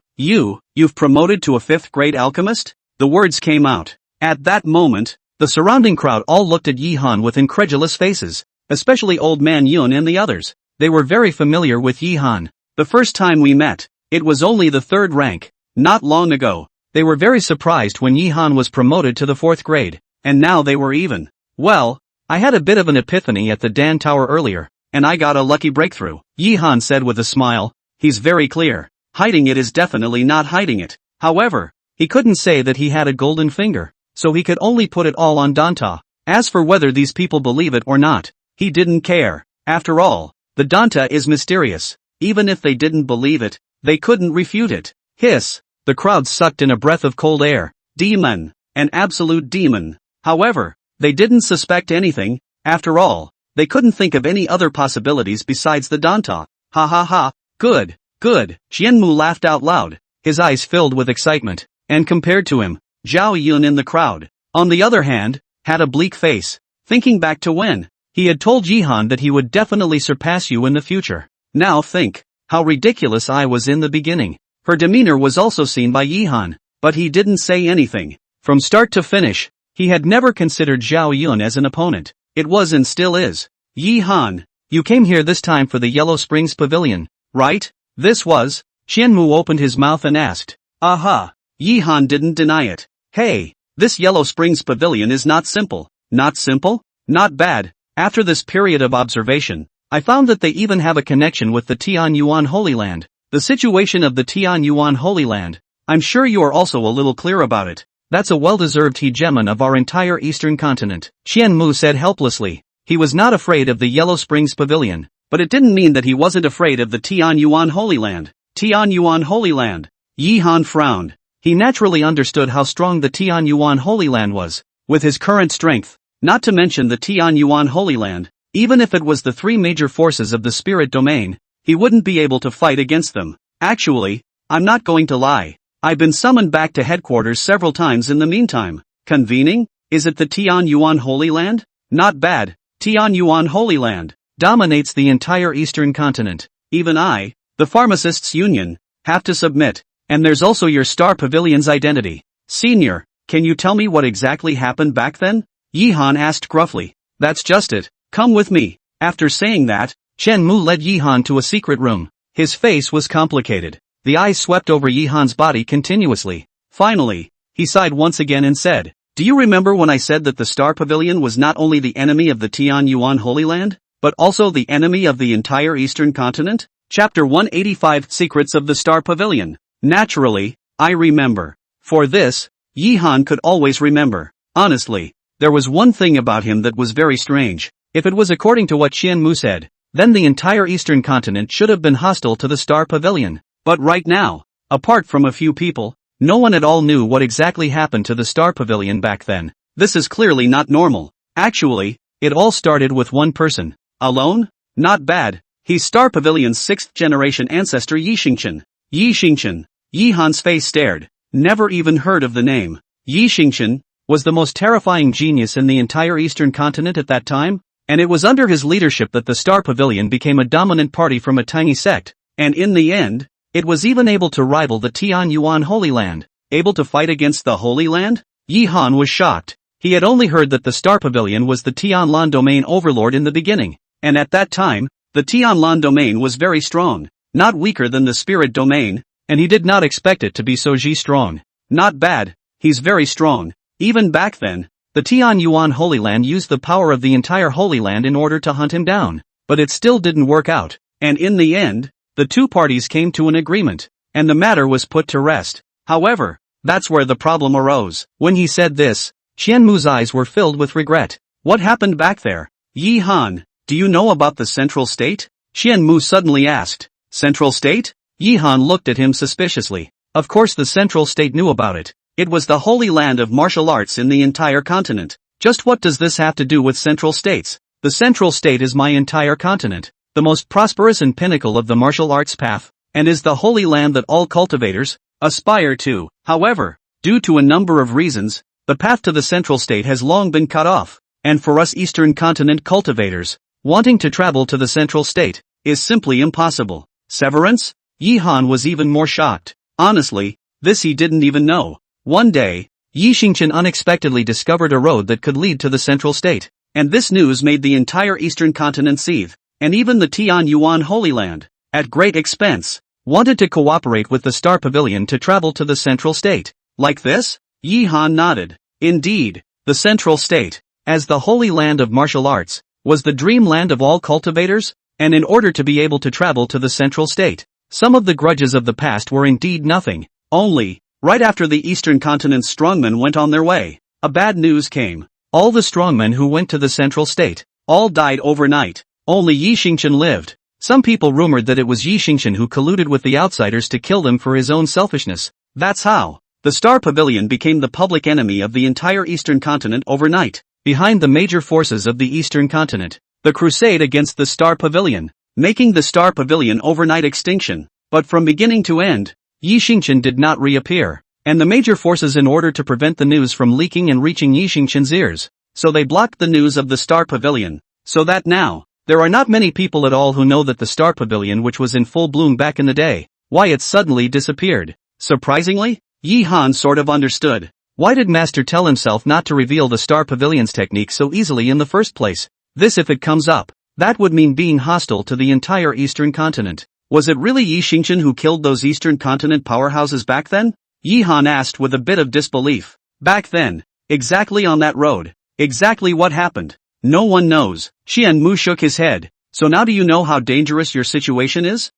[SPEAKER 1] You've promoted to a 5th grade alchemist? The words came out. At that moment, the surrounding crowd all looked at Yi Han with incredulous faces, especially Old Man Yun and the others. They were very familiar with Yi Han. The first time we met, it was only the 3rd rank, not long ago. They were very surprised when Yi Han was promoted to the 4th grade, and now they were even. Well, I had a bit of an epiphany at the Dan Tower earlier, and I got a lucky breakthrough, Yi Han said with a smile. He's very clear. Hiding it is definitely not hiding it. However, he couldn't say that he had a golden finger, so he could only put it all on Danta. As for whether these people believe it or not, he didn't care. After all, the Danta is mysterious. Even if they didn't believe it, they couldn't refute it. Hiss! The crowd sucked in a breath of cold air. Demon! An absolute demon! However, they didn't suspect anything. After all, they couldn't think of any other possibilities besides the Danta. Ha ha ha! Good! Good! Xianmu laughed out loud, his eyes filled with excitement. And compared to him, Zhao Yun in the crowd, on the other hand, had a bleak face, thinking back to when he had told Yi Han that he would definitely surpass you in the future. Now think, how ridiculous I was in the beginning. Her demeanor was also seen by Yi Han, but he didn't say anything. From start to finish, he had never considered Zhao Yun as an opponent. It was and still is. Yi Han, you came here this time for the Yellow Springs Pavilion, right? This was? Xianmu opened his mouth and asked. Aha! Yi Han didn't deny it. Hey, this Yellow Springs Pavilion is not simple. Not simple? Not bad. After this period of observation, I found that they even have a connection with the Tianyuan Holy Land. The situation of the Tianyuan Holy Land, I'm sure you are also a little clear about it. That's a well-deserved hegemon of our entire eastern continent, Qianmu said helplessly. He was not afraid of the Yellow Springs Pavilion, but it didn't mean that he wasn't afraid of the Tianyuan Holy Land. Tianyuan Holy Land. Yi Han frowned. He naturally understood how strong the Tianyuan Holy Land was, with his current strength, not to mention the Tianyuan Holy Land. Even if it was the 3 major forces of the spirit domain, he wouldn't be able to fight against them. Actually, I'm not going to lie. I've been summoned back to headquarters several times in the meantime. Convening? Is it the Tianyuan Holy Land? Not bad. Tianyuan Holy Land dominates the entire eastern continent. Even I, the Pharmacists Union, have to submit. And there's also your Star Pavilion's identity. Senior, can you tell me what exactly happened back then? Yi Han asked gruffly. That's just it. Come with me. After saying that, Chen Mu led Yi Han to a secret room. His face was complicated. The eyes swept over Yi Han's body continuously. Finally, he sighed once again and said, do you remember when I said that the Star Pavilion was not only the enemy of the Tianyuan Holy Land, but also the enemy of the entire eastern continent? Chapter 185 Secrets of the Star Pavilion. Naturally, I remember. For this, Yi Han could always remember. Honestly, there was one thing about him that was very strange. If it was according to what Qian Mu said, then the entire eastern continent should have been hostile to the Star Pavilion. But right now, apart from a few people, no one at all knew what exactly happened to the Star Pavilion back then. This is clearly not normal. Actually, it all started with one person. Alone? Not bad. He's Star Pavilion's 6th generation ancestor Yi Xingchen. Yi Xingchen. Yi Han's face stared. Never even heard of the name. Yi Xingchen was the most terrifying genius in the entire eastern continent at that time, and it was under his leadership that the Star Pavilion became a dominant party from a tiny sect, and in the end, it was even able to rival the Tianyuan Holy Land. Able to fight against the Holy Land? Yi Han was shocked. He had only heard that the Star Pavilion was the Tianlan domain overlord in the beginning, and at that time, the Tianlan domain was very strong, not weaker than the spirit domain, and he did not expect it to be so strong. Not bad, he's very strong. Even back then, the Tianyuan Holy Land used the power of the entire Holy Land in order to hunt him down, but it still didn't work out, and in the end, the two parties came to an agreement, and the matter was put to rest. However, that's where the problem arose. When he said this, Qianmu's eyes were filled with regret. What happened back there? Yi Han, do you know about the Central State? Qianmu suddenly asked. Central State? Yi Han looked at him suspiciously. Of course the Central State knew about it. It was the holy land of martial arts in the entire continent. Just what does this have to do with Central States? The Central State is my entire continent, the most prosperous and pinnacle of the martial arts path, and is the holy land that all cultivators aspire to. However, due to a number of reasons, the path to the Central State has long been cut off, and for us Eastern Continent cultivators, wanting to travel to the Central State is simply impossible. Severance? Yi Han was even more shocked. Honestly, This he didn't even know. One day, Yi Xingqian unexpectedly discovered a road that could lead to the central state. And this news made the entire eastern continent seethe, and even the Tianyuan Holy Land, at great expense, wanted to cooperate with the Star Pavilion to travel to the central state. Like this? Yi Han nodded. Indeed, the central state, as the holy land of martial arts, was the dreamland of all cultivators, and in order to be able to travel to the central state, some of the grudges of the past were indeed nothing. Only, right after the eastern continent's strongmen went on their way, a bad news came. All the strongmen who went to the central state, all died overnight. Only Yi Xingqian lived. Some people rumored that it was Yi Xingqian who colluded with the outsiders to kill them for his own selfishness. That's how the Star Pavilion became the public enemy of the entire eastern continent overnight. Behind the major forces of the eastern continent, the crusade against the Star Pavilion, making the Star Pavilion overnight extinction. But from beginning to end, Yi Xingqian did not reappear. And the major forces, in order to prevent the news from leaking and reaching Yi Xingqian's ears, so they blocked the news of the Star Pavilion, so that now, there are not many people at all who know that the Star Pavilion, which was in full bloom back in the day, why it suddenly disappeared. Surprisingly, Yi Han sort of understood. Why did Master tell himself not to reveal the Star Pavilion's technique so easily in the first place? This, if it comes up, that would mean being hostile to the entire eastern continent. Was it really Yi Xingqian who killed those eastern continent powerhouses back then? Yi Han asked with a bit of disbelief. Back then, exactly on that road, exactly what happened? No one knows. Qianmu shook his head. So now do you know how dangerous your situation is?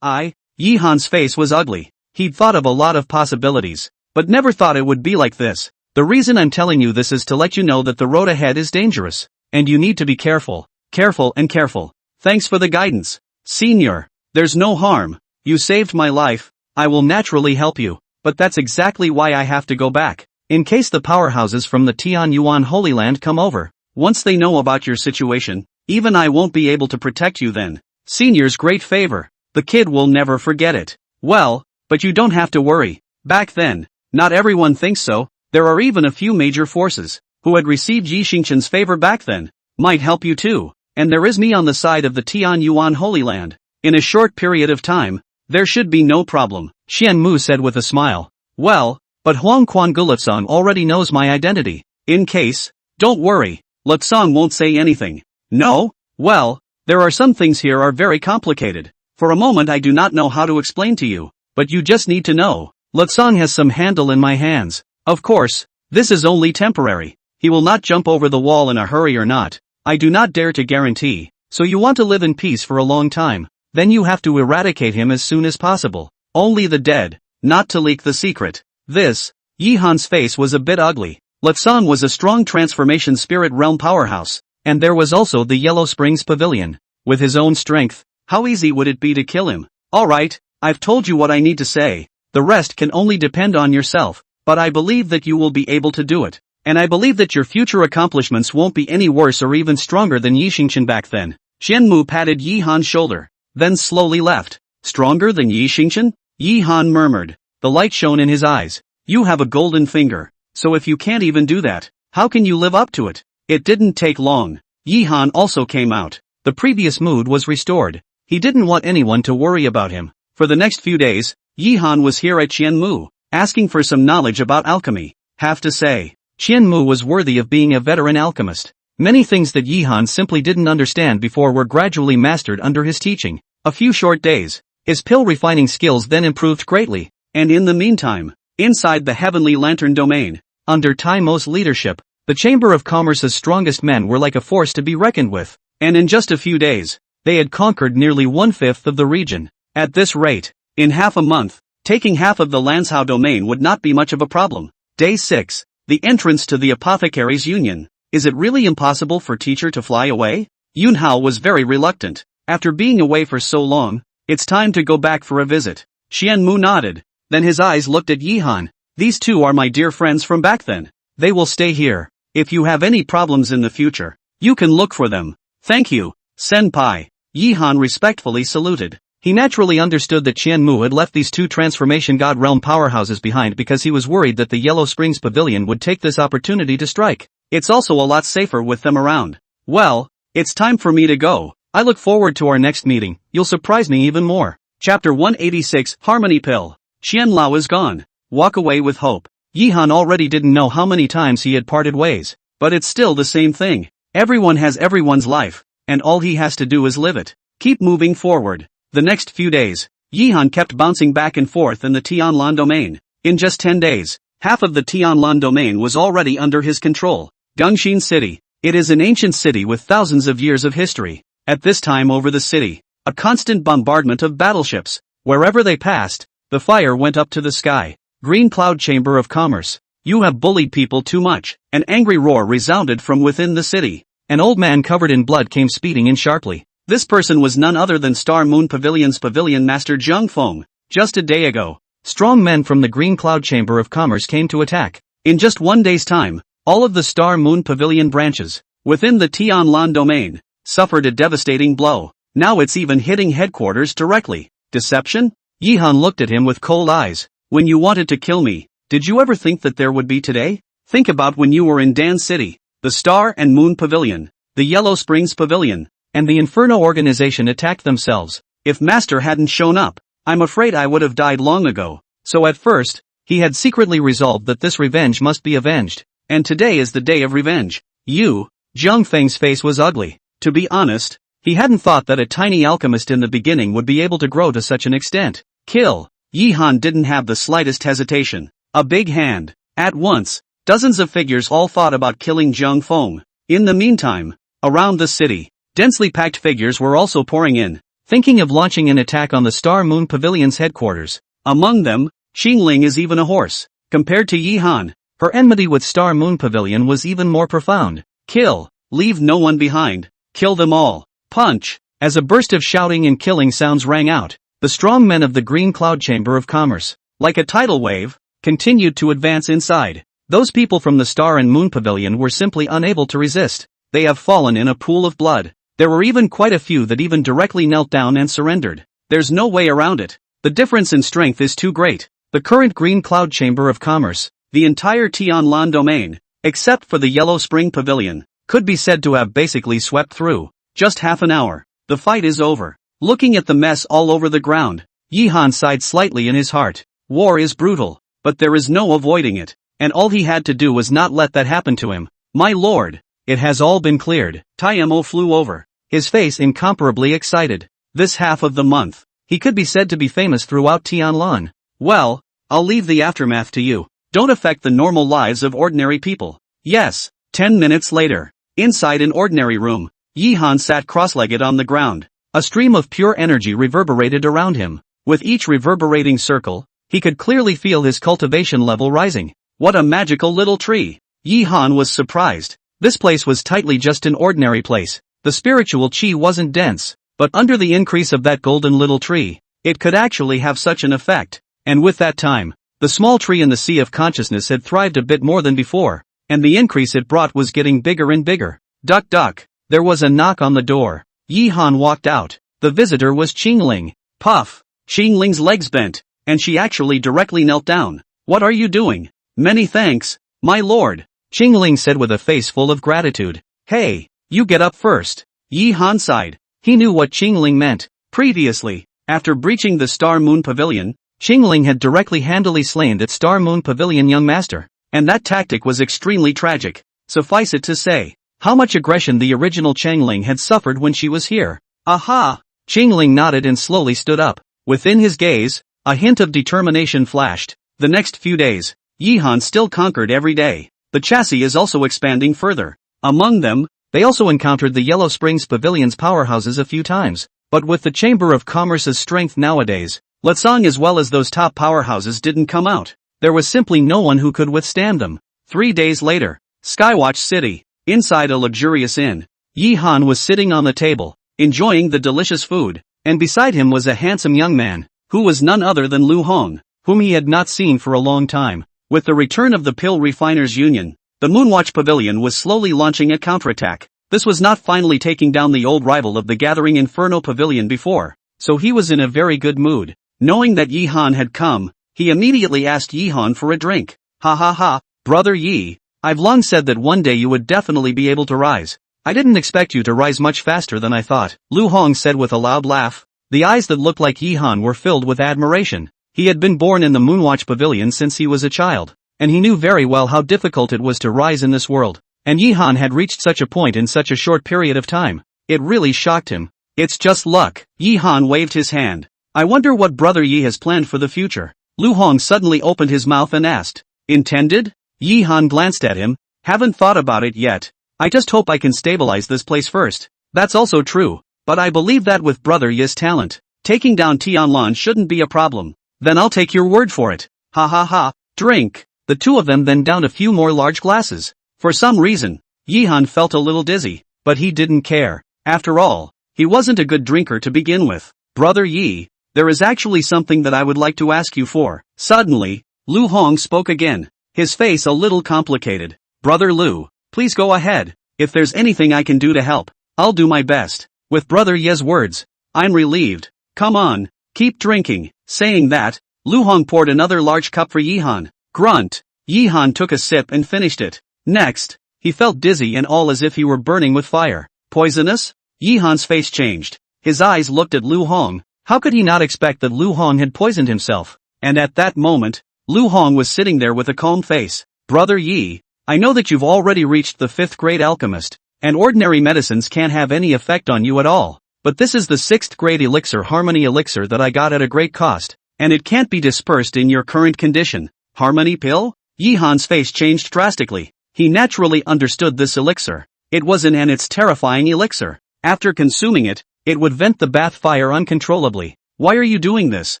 [SPEAKER 1] Yi Han's face was ugly. He'd thought of a lot of possibilities, but never thought it would be like this. The reason I'm telling you this is to let you know that the road ahead is dangerous, and you need to be careful. Careful and careful. Thanks for the guidance. Senior, there's no harm. You saved my life. I will naturally help you. But that's exactly why I have to go back. In case the powerhouses from the Tianyuan Holy Land come over, once they know about your situation, even I won't be able to protect you then. Senior's great favor. The kid will never forget it. Well, but you don't have to worry. Back then, not everyone thinks so. There are even a few major forces, who had received Yi Xingqian's favor back then, might help you too. And there is me on the side of the Tianyuan Holy Land. In a short period of time, there should be no problem, Qianmu said with a smile. Well, but Huang Quan Gulifsong already knows my identity. In case, don't worry, Luxong won't say anything. No? Well, there are some things here are very complicated. For a moment I do not know how to explain to you, but you just need to know. Luxong has some handle in my hands. Of course, this is only temporary. He will not jump over the wall in a hurry or not. I do not dare to guarantee. So you want to live in peace for a long time, then you have to eradicate him as soon as possible. Only the dead, not to leak the secret. This, Yi Han's face was a bit ugly. Luxong was a strong transformation spirit realm powerhouse, and there was also the Yellow Springs Pavilion. With his own strength, how easy would it be to kill him? Alright, I've told you what I need to say. The rest can only depend on yourself, but I believe that you will be able to do it. And I believe that your future accomplishments won't be any worse or even stronger than Yi Xingqian back then. Qianmu patted Yi Han's shoulder, then slowly left. Stronger than Yi Xingqian? Yi Han murmured. The light shone in his eyes. You have a golden finger, so if you can't even do that, how can you live up to it? It didn't take long. Yi Han also came out. The previous mood was restored. He didn't want anyone to worry about him. For the next few days, Yi Han was here at Qianmu, asking for some knowledge about alchemy. Have to say, Qianmu was worthy of being a veteran alchemist. Many things that Yi Han simply didn't understand before were gradually mastered under his teaching. A few short days, his pill refining skills then improved greatly. And in the meantime, inside the Heavenly Lantern domain, under Tai Mo's leadership, the Chamber of Commerce's strongest men were like a force to be reckoned with. And in just a few days, they had conquered nearly 1/5 of the region. At this rate, in half a month, taking half of the Lanzhou domain would not be much of a problem. Day 6. The entrance to the Apothecaries Union. Is it really impossible for teacher to fly away? Yunhao was very reluctant. After being away for so long, it's time to go back for a visit. Qianmu nodded. Then his eyes looked at Yi Han. These two are my dear friends from back then. They will stay here. If you have any problems in the future, you can look for them. Thank you, Senpai. Yi Han respectfully saluted. He naturally understood that Qianmu had left these two transformation god realm powerhouses behind because he was worried that the Yellow Springs Pavilion would take this opportunity to strike. It's also a lot safer with them around. Well, it's time for me to go. I look forward to our next meeting. You'll surprise me even more. Chapter 186, Harmony Pill. Qianlao is gone. walk away with hope. Yihan already didn't know how many times he had parted ways, but it's still the same thing. Everyone has everyone's life, and all he has to do is live it. Keep moving forward. The next few days, Yihan kept bouncing back and forth in the Tianlan domain. In just 10 days, half of the Tianlan domain was already under his control. Gongxin City. It is an ancient city with thousands of years of history. At this time over the city, a constant bombardment of battleships. Wherever they passed, the fire went up to the sky. Green Cloud Chamber of Commerce. You have bullied people too much. An angry roar resounded from within the city. An old man covered in blood came speeding in sharply. This person was none other than Star Moon Pavilion's pavilion master Zheng Feng. Just a day ago, strong men from the Green Cloud Chamber of Commerce came to attack. In just 1 day's time, all of the Star Moon Pavilion branches, within the Tianlan domain, suffered a devastating blow. Now it's even hitting headquarters directly. Deception? Yihan looked at him with cold eyes. When you wanted to kill me, did you ever think that there would be today? Think about when you were in Dan City, the Star and Moon Pavilion, the Yellow Springs Pavilion, and the Inferno organization attacked themselves. If Master hadn't shown up, I'm afraid I would have died long ago. So at first, he had secretly resolved that this revenge must be avenged. And today is the day of revenge. Zheng Feng's face was ugly. To be honest, he hadn't thought that a tiny alchemist in the beginning would be able to grow to such an extent. Kill. Yihan didn't have the slightest hesitation. A big hand. At once, dozens of figures all thought about killing Zheng Feng. In the meantime, around the city, densely packed figures were also pouring in, thinking of launching an attack on the Star Moon Pavilion's headquarters. Among them, Xingling is even a horse. Compared to Yihan, her enmity with Star Moon Pavilion was even more profound. Kill. Leave no one behind. Kill them all. Punch. As a burst of shouting and killing sounds rang out, the strong men of the Green Cloud Chamber of Commerce, like a tidal wave, continued to advance inside. Those people from the Star and Moon Pavilion were simply unable to resist. They have fallen in a pool of blood. There were even quite a few that even directly knelt down and surrendered. There's no way around it. The difference in strength is too great. The current Green Cloud Chamber of Commerce, the entire Tianlan domain, except for the Yellow Spring Pavilion, could be said to have basically swept through. Just half an hour. The fight is over. Looking at the mess all over the ground, Yihan sighed slightly in his heart. War is brutal, but there is no avoiding it, and all he had to do was not let that happen to him. My lord, it has all been cleared. Taimo flew over, his face incomparably excited. This half of the month, he could be said to be famous throughout Tianlan. Well, I'll leave the aftermath to you. Don't affect the normal lives of ordinary people. Yes. 10 minutes later, inside an ordinary room, Yihan sat cross-legged on the ground. A stream of pure energy reverberated around him. With each reverberating circle, he could clearly feel his cultivation level rising. What a magical little tree! Yihan was surprised. This place was tightly just an ordinary place. The spiritual chi wasn't dense, but under the increase of that golden little tree, it could actually have such an effect. And with that time, the small tree in the sea of consciousness had thrived a bit more than before, and the increase it brought was getting bigger and bigger. Duck duck. There was a knock on the door. Yihan walked out. The visitor was Xingling. Puff. Xingling's legs bent, and she actually directly knelt down. What are you doing? Many thanks, my lord, Xingling said with a face full of gratitude. Hey, you get up first. Yihan sighed. He knew what Xingling meant. Previously, after breaching the Star Moon Pavilion, Xingling had directly handily slain that Star Moon Pavilion young master, and that tactic was extremely tragic. Suffice it to say, how much aggression the original Changling had suffered when she was here. Aha! Xingling nodded and slowly stood up. Within his gaze, a hint of determination flashed. The next few days, Yihan still conquered every day. The chassis is also expanding further. Among them, they also encountered the Yellow Springs Pavilion's powerhouses a few times. But with the Chamber of Commerce's strength nowadays, Latsang as well as those top powerhouses didn't come out. There was simply no one who could withstand them. 3 days later, Skywatch City. Inside a luxurious inn, Yihan was sitting on the table, enjoying the delicious food, and beside him was a handsome young man, who was none other than Lu Hong, whom he had not seen for a long time. With the return of the Pill Refiners Union, the Moonwatch Pavilion was slowly launching a counterattack. This was not finally taking down the old rival of the Gathering Inferno Pavilion before, so he was in a very good mood. Knowing that Yihan had come, he immediately asked Yihan for a drink. Ha ha ha, brother Yi. I've long said that one day you would definitely be able to rise. I didn't expect you to rise much faster than I thought, Lu Hong said with a loud laugh. The eyes that looked like Yihan were filled with admiration. He had been born in the Moonwatch Pavilion since he was a child, and he knew very well how difficult it was to rise in this world. And Yihan had reached such a point in such a short period of time. It really shocked him. It's just luck. Yihan waved his hand. I wonder what Brother Yi has planned for the future. Lu Hong suddenly opened his mouth and asked. Intended? Yihan glanced at him. Haven't thought about it yet. I just hope I can stabilize this place first. That's also true, but I believe that with Brother Yi's talent, taking down Tianlan shouldn't be a problem. Then I'll take your word for it. Ha ha ha. Drink. The two of them then downed a few more large glasses. For some reason, Yihan felt a little dizzy, but he didn't care. After all, he wasn't a good drinker to begin with. Brother Yi, there is actually something that I would like to ask you for. Suddenly, Lu Hong spoke again, his face a little complicated. Brother Lu, please go ahead. If there's anything I can do to help, I'll do my best. With Brother Yi's words, I'm relieved. Come on, keep drinking. Saying that, Lu Hong poured another large cup for Yihan. Grunt. Yihan took a sip and finished it. Next, he felt dizzy and all as if he were burning with fire. Poisonous? Yihan's face changed. His eyes looked at Lu Hong. How could he not expect that Lu Hong had poisoned himself? And at that moment, Lu Hong was sitting there with a calm face. Brother Yi, I know that you've already reached the 5th grade alchemist, and ordinary medicines can't have any effect on you at all. But this is the 6th grade elixir, Harmony elixir, that I got at a great cost, and it can't be dispersed in your current condition. Harmony pill? Yihan's face changed drastically. He naturally understood this elixir. It was and its terrifying elixir. After consuming it, it would vent the bath fire uncontrollably. Why are you doing this?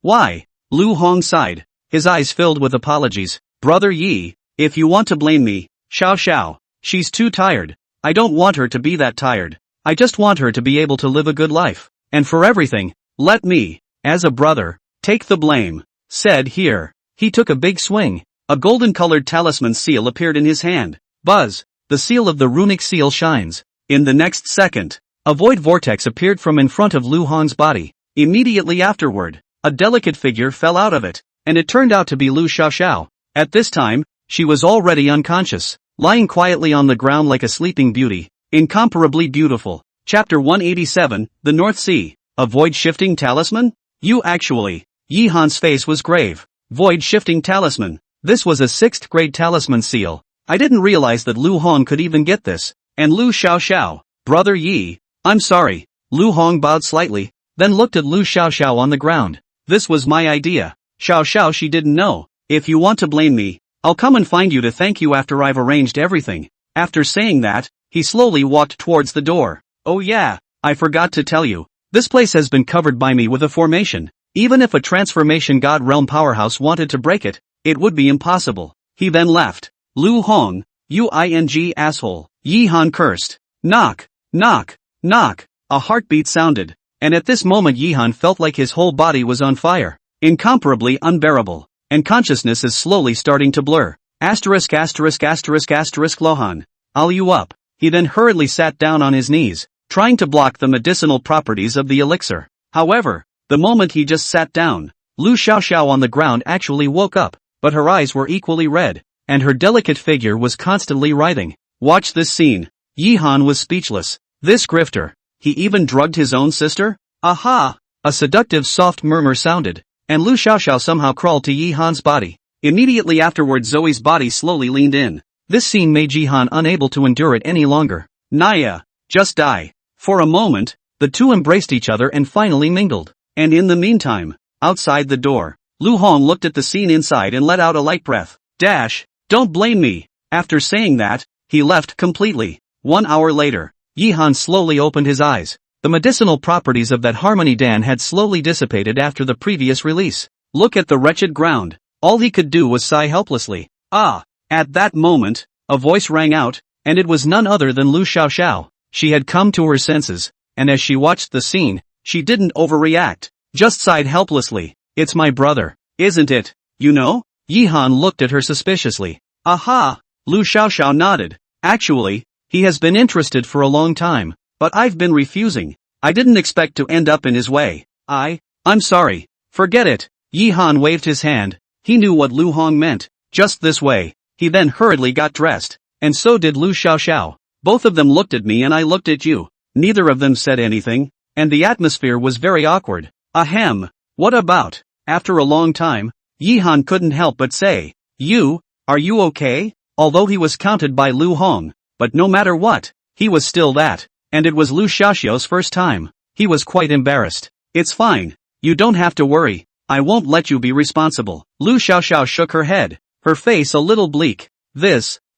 [SPEAKER 1] Why? Lu Hong sighed, his eyes filled with apologies. Brother Yi, if you want to blame me, Xiao. She's too tired. I don't want her to be that tired. I just want her to be able to live a good life. And for everything, let me, as a brother, take the blame. Said here. He took a big swing. A golden-colored talisman seal appeared in his hand. Buzz! The seal of the runic seal shines. In the next second, a void vortex appeared from in front of Lu Hong's body. Immediately afterward, a delicate figure fell out of it, and it turned out to be Lu Xiao. At this time, she was already unconscious, lying quietly on the ground like a sleeping beauty. Incomparably beautiful. Chapter 187, The North Sea. A void-shifting talisman? You actually. Yihan's face was grave. Void-shifting talisman. This was a 6th grade talisman seal. I didn't realize that Lu Hong could even get this. And Lu Xiao. Brother Yi, I'm sorry. Lu Hong bowed slightly, then looked at Lu Xiao on the ground. This was my idea. Xiao, she didn't know. If you want to blame me, I'll come and find you to thank you after I've arranged everything. After saying that, he slowly walked towards the door. Oh yeah, I forgot to tell you. This place has been covered by me with a formation. Even if a transformation god realm powerhouse wanted to break it, it would be impossible. He then left. Lu Hong, you asshole. Yihan cursed. Knock. A heartbeat sounded, and at this moment Yihan felt like his whole body was on fire. Incomparably unbearable. And consciousness is slowly starting to blur. Lohan. I'll you up. He then hurriedly sat down on his knees, trying to block the medicinal properties of the elixir. However, the moment he just sat down, Lu Xiao on the ground actually woke up, but her eyes were equally red, and her delicate figure was constantly writhing. Watch this scene. Yihan was speechless. This grifter. He even drugged his own sister? Aha! A seductive soft murmur sounded, and Lu Xiao somehow crawled to Yihan's body. Immediately afterwards Zoe's body slowly leaned in. This scene made Yihan unable to endure it any longer. Naya, just die. For a moment, the two embraced each other and finally mingled. And in the meantime, outside the door, Lu Hong looked at the scene inside and let out a light breath. Don't blame me. After saying that, he left completely. 1 hour later, Yihan slowly opened his eyes. The medicinal properties of that Harmony Dan had slowly dissipated after the previous release. Look at the wretched ground. All he could do was sigh helplessly. Ah! At that moment, a voice rang out, and it was none other than Lu Xiao. She had come to her senses, and as she watched the scene, she didn't overreact, just sighed helplessly. It's my brother, isn't it? You know? Yihan looked at her suspiciously. Aha! Lu Xiao nodded. Actually, he has been interested for a long time, but I've been refusing. I didn't expect to end up in his way. I'm sorry. Forget it. Yihan waved his hand. He knew what Lu Hong meant. Just this way. He then hurriedly got dressed. And so did Lu Xiao. Both of them looked at me and I looked at you. Neither of them said anything, and the atmosphere was very awkward. Ahem. What about? After a long time, Yi Han couldn't help but say, are you okay? Although he was counted by Lu Hong, but no matter what, he was still that. And it was Lu Xiaoxiao's first time. He was quite embarrassed. It's fine. You don't have to worry. I won't let you be responsible. Lu Xiaoxiao shook her head, her face a little bleak.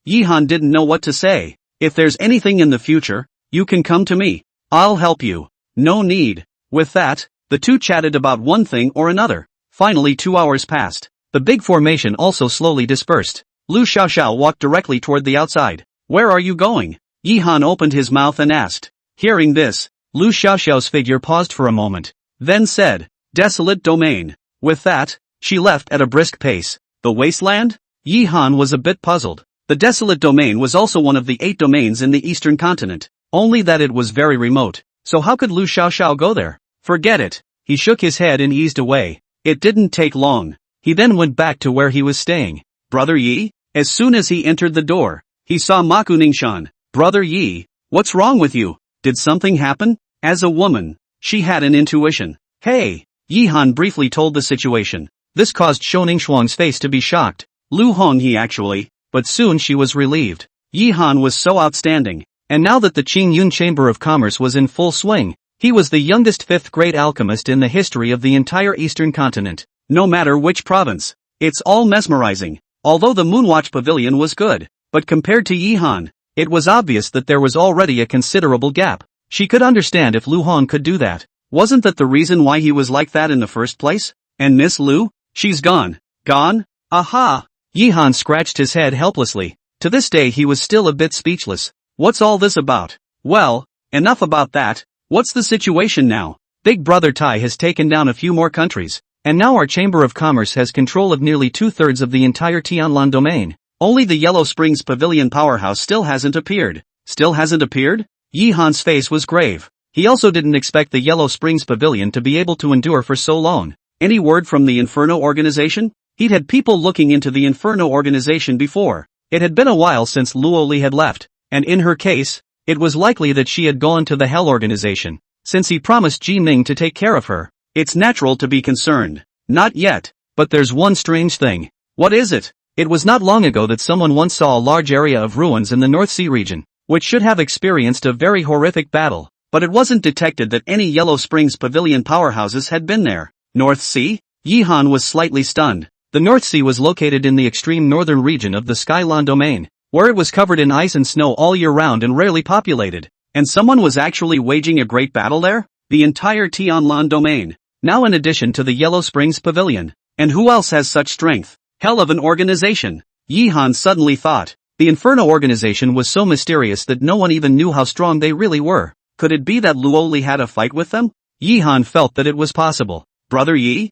[SPEAKER 1] Yi Han didn't know what to say. If there's anything in the future, you can come to me. I'll help you. No need. With that, the two chatted about one thing or another. Finally 2 hours passed. The big formation also slowly dispersed. Lu Xiaoxiao walked directly toward the outside. Where are you going? Yi Han opened his mouth and asked. Hearing this, Lu Xiaoxiao's figure paused for a moment, then said, Desolate Domain. With that, she left at a brisk pace. The wasteland? Yi Han was a bit puzzled. The Desolate Domain was also one of the 8 domains in the eastern continent, only that it was very remote. So how could Lu Xiaoxiao go there? Forget it. He shook his head and eased away. It didn't take long. He then went back to where he was staying. Brother Yi? As soon as he entered the door, he saw Ma Kuningshan. Brother Yi, what's wrong with you? Did something happen? As a woman, she had an intuition. Hey! Yi Han briefly told the situation. This caused Shoning Shuang's face to be shocked. Lu Hong he actually, but soon she was relieved. Yi Han was so outstanding. And now that the Qingyun Chamber of Commerce was in full swing, he was the youngest 5th-grade alchemist in the history of the entire eastern continent. No matter which province, it's all mesmerizing. Although the Moonwatch Pavilion was good, but compared to Yi Han, it was obvious that there was already a considerable gap. She could understand if Lu Hong could do that. Wasn't that the reason why he was like that in the first place? And Miss Lu? She's gone. Gone? Aha! Yi Han scratched his head helplessly. To this day he was still a bit speechless. What's all this about? Well, enough about that. What's the situation now? Big Brother Tai has taken down a few more countries, and now our Chamber of Commerce has control of nearly 2/3 of the entire Tianlan domain. Only the Yellow Springs Pavilion powerhouse still hasn't appeared. Still hasn't appeared? Yi Han's face was grave. He also didn't expect the Yellow Springs Pavilion to be able to endure for so long. Any word from the Inferno organization? He'd had people looking into the Inferno organization before. It had been a while since Luo Li had left, and in her case, it was likely that she had gone to the Hell organization. Since he promised Ji Ming to take care of her, it's natural to be concerned. Not yet, but there's one strange thing. What is it? It was not long ago that someone once saw a large area of ruins in the North Sea region, which should have experienced a very horrific battle, but it wasn't detected that any Yellow Springs Pavilion powerhouses had been there. North Sea? Yi Han was slightly stunned. The North Sea was located in the extreme northern region of the Skylan domain, where it was covered in ice and snow all year round and rarely populated. And someone was actually waging a great battle there? The entire Tianlan domain. Now in addition to the Yellow Springs Pavilion. And who else has such strength? Hell of an organization. Yi Han suddenly thought. The Inferno organization was so mysterious that no one even knew how strong they really were. Could it be that Luo Li had a fight with them? Yi Han felt that it was possible. Brother Yi?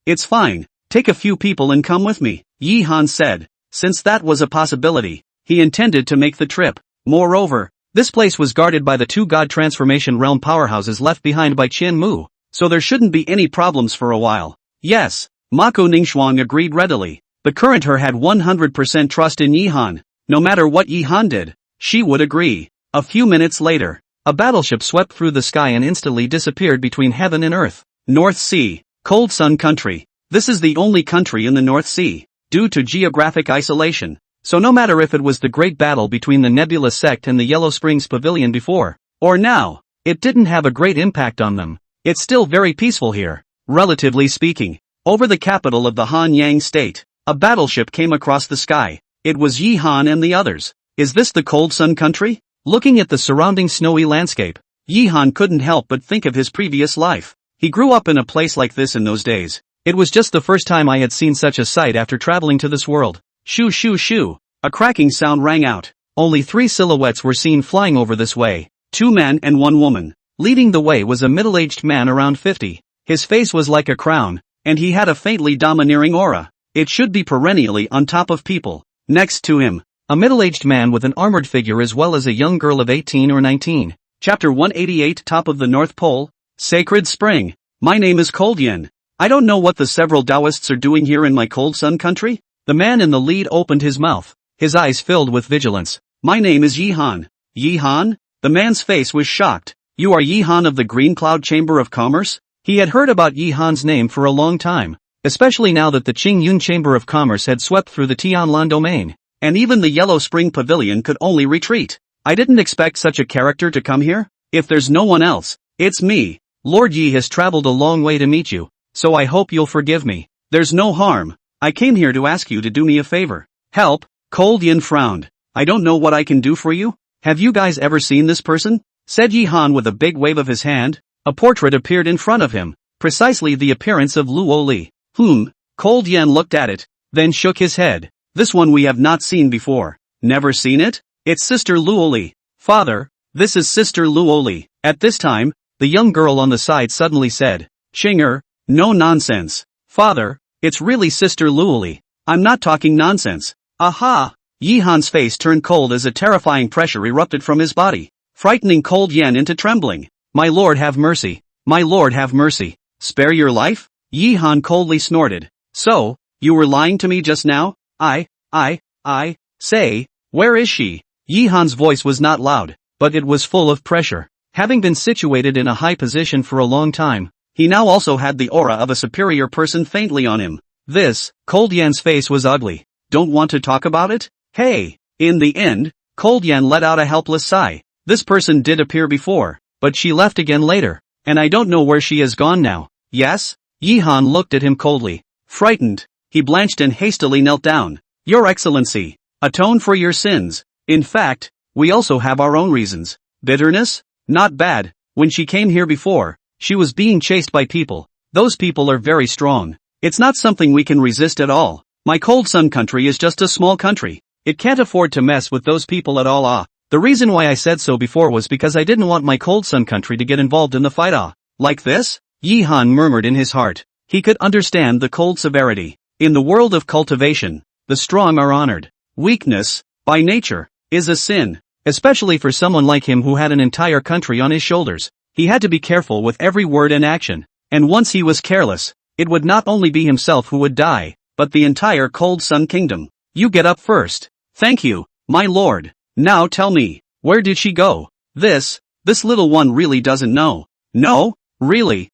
[SPEAKER 1] It's fine. Take a few people and come with me, Yi Han said. Since that was a possibility, he intended to make the trip. Moreover, this place was guarded by the 2 God Transformation Realm powerhouses left behind by Qian Mu, so there shouldn't be any problems for a while. Yes, Mako Ningxuang agreed readily. The current her had 100% trust in Yi Han. No matter what Yi Han did, she would agree. A few minutes later, a battleship swept through the sky and instantly disappeared between heaven and earth. North Sea, Cold Sun Country. This is the only country in the North Sea, due to geographic isolation. So no matter if it was the great battle between the Nebula sect and the Yellow Springs Pavilion before, or now, it didn't have a great impact on them. It's still very peaceful here, relatively speaking. Over the capital of the Han Yang state, a battleship came across the sky. It was Yi Han and the others. Is this the Cold Sun Country? Looking at the surrounding snowy landscape, Yi Han couldn't help but think of his previous life. He grew up in a place like this in those days. It was just the first time I had seen such a sight after traveling to this world. Shoo shoo shoo. A cracking sound rang out. Only 3 silhouettes were seen flying over this way. 2 men and 1 woman. Leading the way was a middle-aged man around 50. His face was like a crown, and he had a faintly domineering aura. It should be perennially on top of people. Next to him, a middle-aged man with an armored figure as well as a young girl of 18 or 19. Chapter 188 Top of the North Pole. Sacred Spring. My name is Cold Yin. I don't know what the several daoists are doing here in my Cold Sun Country. The man in the lead opened his mouth, his eyes filled with vigilance. My name is Yi Han. Yi Han? The man's face was shocked. You are Yi Han of the Green Cloud Chamber of Commerce? He had heard about Yi Han's name for a long time, especially now that the Qingyun Chamber of Commerce had swept through the Tianlan domain, and even the Yellow Spring Pavilion could only retreat. I didn't expect such a character to come here. If there's no one else, it's me. Lord Yi has traveled a long way to meet you, so I hope you'll forgive me. There's no harm. I came here to ask you to do me a favor. Help. Cold Yin frowned. I don't know what I can do for you. Have you guys ever seen this person? Said Yi Han with a big wave of his hand. A portrait appeared in front of him, precisely the appearance of Luo Li. Cold Yin looked at it, then shook his head. This one we have not seen before. Never seen it? It's Sister Luo Li. Father, this is Sister Luo Li. At this time, the young girl on the side suddenly said, Xinger, no nonsense. Father, it's really Sister Luo Li. I'm not talking nonsense. Aha! Yi Han's face turned cold as a terrifying pressure erupted from his body, frightening Cold Yin into trembling. My lord have mercy. My lord have mercy. Spare your life? Yi Han coldly snorted. So, you were lying to me just now? Say, where is she? Yi Han's voice was not loud, but it was full of pressure. Having been situated in a high position for a long time, he now also had the aura of a superior person faintly on him. Cold Yan's face was ugly. Don't want to talk about it? Hey! In the end, Cold Yan let out a helpless sigh. This person did appear before, but she left again later, and I don't know where she has gone now. Yes? Yi Han looked at him coldly. Frightened, he blanched and hastily knelt down. Your Excellency, atone for your sins. In fact, we also have our own reasons. Bitterness? Not bad. When she came here before, she was being chased by people. Those people are very strong. It's not something we can resist at all. My Cold Sun country is just a small country. It can't afford to mess with those people at all. The reason why I said so before was because I didn't want my Cold Sun country to get involved in the fight. Like this? Yi Han murmured in his heart. He could understand the cold severity. In the world of cultivation, the strong are honored. Weakness, by nature, is a sin. Especially for someone like him who had an entire country on his shoulders. He had to be careful with every word and action. And once he was careless, it would not only be himself who would die, but the entire Cold Sun Kingdom. You get up first. Thank you, my lord. Now tell me, where did she go? This little one really doesn't know. No? Really,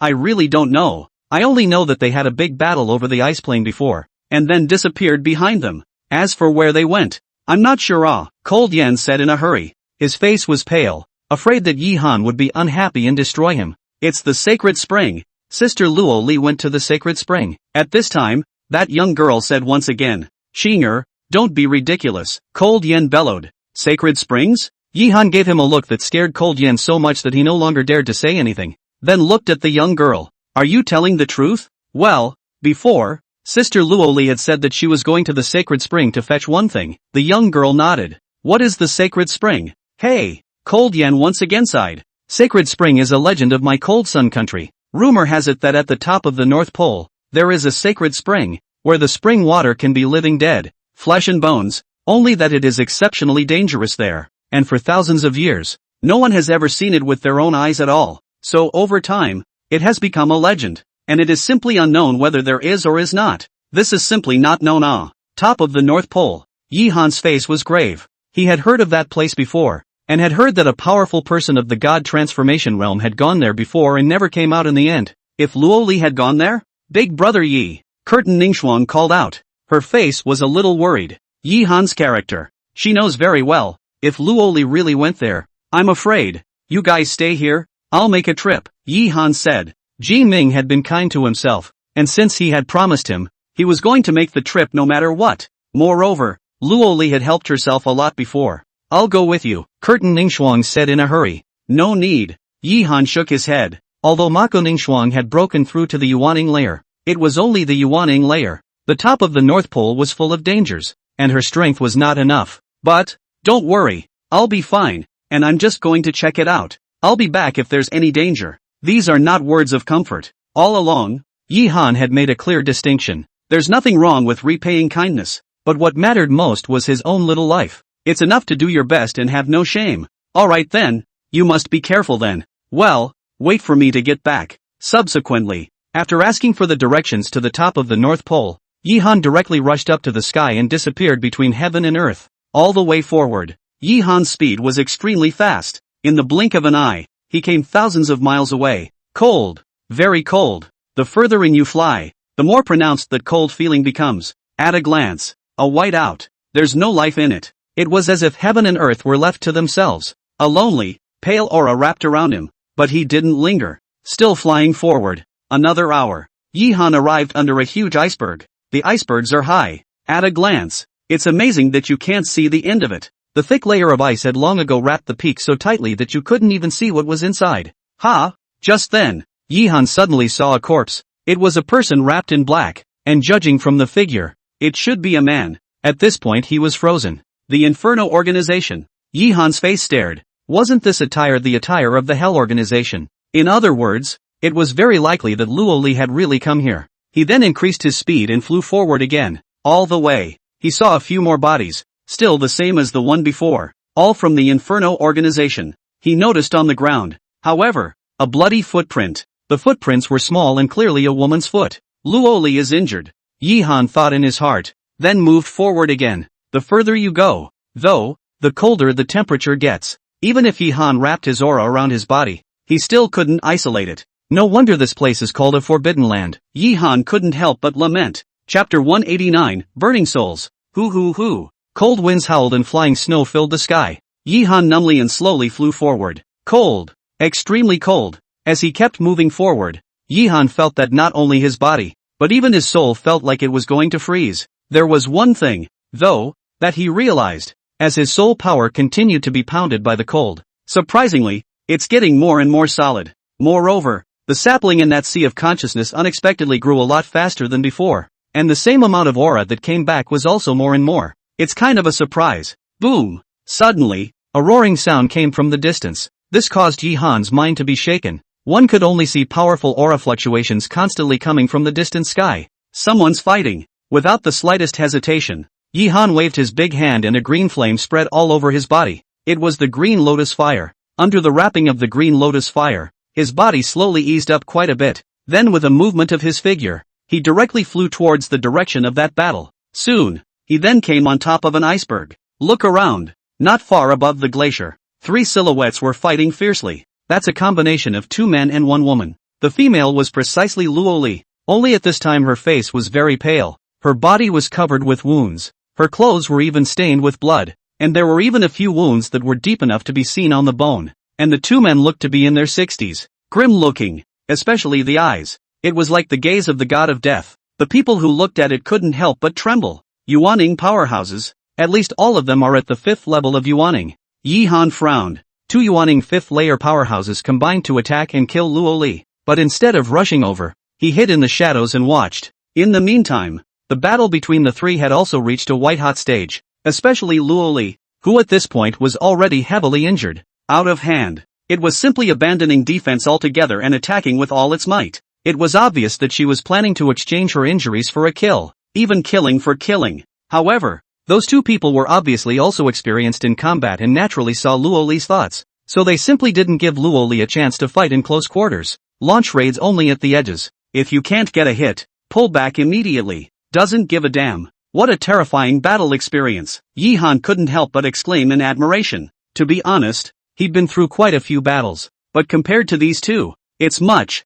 [SPEAKER 1] I really don't know. I only know that they had a big battle over the ice plane before, and then disappeared behind them. As for where they went, I'm not sure. Cold Yan said in a hurry. His face was pale, afraid that Yi Han would be unhappy and destroy him. It's the sacred spring. Sister Luo Li went to the sacred spring. At this time, that young girl said once again, Xinger, don't be ridiculous. Cold Yan bellowed. Sacred springs? Yi Han gave him a look that scared Cold Yan so much that he no longer dared to say anything, then looked at the young girl. Are you telling the truth? Well, before, Sister Luo Li had said that she was going to the sacred spring to fetch one thing. The young girl nodded. What is the sacred spring? Hey! Cold Yan once again sighed. Sacred spring is a legend of my Cold Sun country. Rumor has it that at the top of the North Pole, there is a sacred spring, where the spring water can be living dead, flesh and bones, only that it is exceptionally dangerous there, and for thousands of years, no one has ever seen it with their own eyes at all. So over time, it has become a legend, and it is simply unknown whether there is or is not. This is simply not known. Top of the North Pole. Yi Han's face was grave. He had heard of that place before, and had heard that a powerful person of the God transformation realm had gone there before and never came out in the end. If Luo Li had gone there? Big brother Yi, Curtin Ningxuang called out. Her face was a little worried. Yi Han's character. She knows very well, if Luo Li really went there. I'm afraid. You guys stay here, I'll make a trip, Yi Han said. Ji Ming had been kind to himself, and since he had promised him, he was going to make the trip no matter what. Moreover, Luo Li had helped herself a lot before. I'll go with you, Curtin Ningxuang said in a hurry. No need. Yi Han shook his head. Although Mako Ningxuang had broken through to the Yuaning layer, it was only the Yuaning layer. The top of the North Pole was full of dangers, and her strength was not enough. But, don't worry, I'll be fine, and I'm just going to check it out. I'll be back if there's any danger. These are not words of comfort. All along, Yi Han had made a clear distinction. There's nothing wrong with repaying kindness, but what mattered most was his own little life. It's enough to do your best and have no shame. Alright then, you must be careful then. Well, wait for me to get back. Subsequently, after asking for the directions to the top of the North Pole, Yi Han directly rushed up to the sky and disappeared between heaven and earth. All the way forward, Yi Han's speed was extremely fast. In the blink of an eye, he came thousands of miles away. Cold. Very cold. the further in you fly, the more pronounced that cold feeling becomes. At a glance, a white-out. There's no life in it. It was as if heaven and earth were left to themselves. A lonely, pale aura wrapped around him, but he didn't linger. Still flying forward. Another hour. Yihan arrived under a huge iceberg. The icebergs are high. At a glance, it's amazing that you can't see the end of it. The thick layer of ice had long ago wrapped the peak so tightly that you couldn't even see what was inside. Ha! Just then, Yihan suddenly saw a corpse. It was a person wrapped in black, and judging from the figure, it should be a man. At this point he was frozen. The Inferno Organization. Yihan's face stared. Wasn't this attire the attire of the Hell Organization? In other words, it was very likely that Luo Li had really come here. He then increased his speed and flew forward again. All the way, he saw a few more bodies, still the same as the one before, all from the Inferno Organization. He noticed on the ground, however, a bloody footprint. The footprints were small and clearly a woman's foot. Luo Li is injured. Yihan thought in his heart, then moved forward again. The further you go, though, the colder the temperature gets. Even if Yihan wrapped his aura around his body, he still couldn't isolate it. No wonder this place is called a Forbidden Land. Yihan couldn't help but lament. Chapter 189, Burning Souls. Hoo. Cold winds howled and flying snow filled the sky. Yihan numbly and slowly flew forward. Cold. Extremely cold. As he kept moving forward, Yihan felt that not only his body, but even his soul felt like it was going to freeze. There was one thing, though, that he realized, as his soul power continued to be pounded by the cold. Surprisingly, it's getting more and more solid. Moreover, the sapling in that sea of consciousness unexpectedly grew a lot faster than before, and the same amount of aura that came back was also more and more. It's kind of a surprise. Boom! Suddenly, a roaring sound came from the distance. This caused Yihan's mind to be shaken. One could only see powerful aura fluctuations constantly coming from the distant sky. Someone's fighting. Without the slightest hesitation, Yihan waved his big hand and a green flame spread all over his body. It was the green lotus fire. Under the wrapping of the green lotus fire, his body slowly eased up quite a bit. Then with a movement of his figure, he directly flew towards the direction of that battle. Soon, he then came on top of an iceberg. Look around. Not far above the glacier, 3 silhouettes were fighting fiercely. That's a combination of 2 men and 1 woman. The female was precisely Luo Li, only at this time her face was very pale. Her body was covered with wounds. Her clothes were even stained with blood, and there were even a few wounds that were deep enough to be seen on the bone. And the 2 men looked to be in their 60s, grim-looking, especially the eyes. It was like the gaze of the god of death. The people who looked at it couldn't help but tremble. Yuaning powerhouses. At least all of them are at the 5th level of Yuaning. Yihan frowned. 2 Yuaning 5th layer powerhouses combined to attack and kill Luo Li. But instead of rushing over, he hid in the shadows and watched. In the meantime, the battle between the 3 had also reached a white-hot stage, especially Luo Li, who at this point was already heavily injured. Out of hand. It was simply abandoning defense altogether and attacking with all its might. It was obvious that she was planning to exchange her injuries for a kill, even killing for killing. However, those 2 people were obviously also experienced in combat and naturally saw Luo Li's thoughts, so they simply didn't give Luo Li a chance to fight in close quarters. Launch raids only at the edges. If you can't get a hit, pull back immediately. Doesn't give a damn. What a terrifying battle experience. Yihan couldn't help but exclaim in admiration. To be honest, he'd been through quite a few battles, but compared to these 2, it's much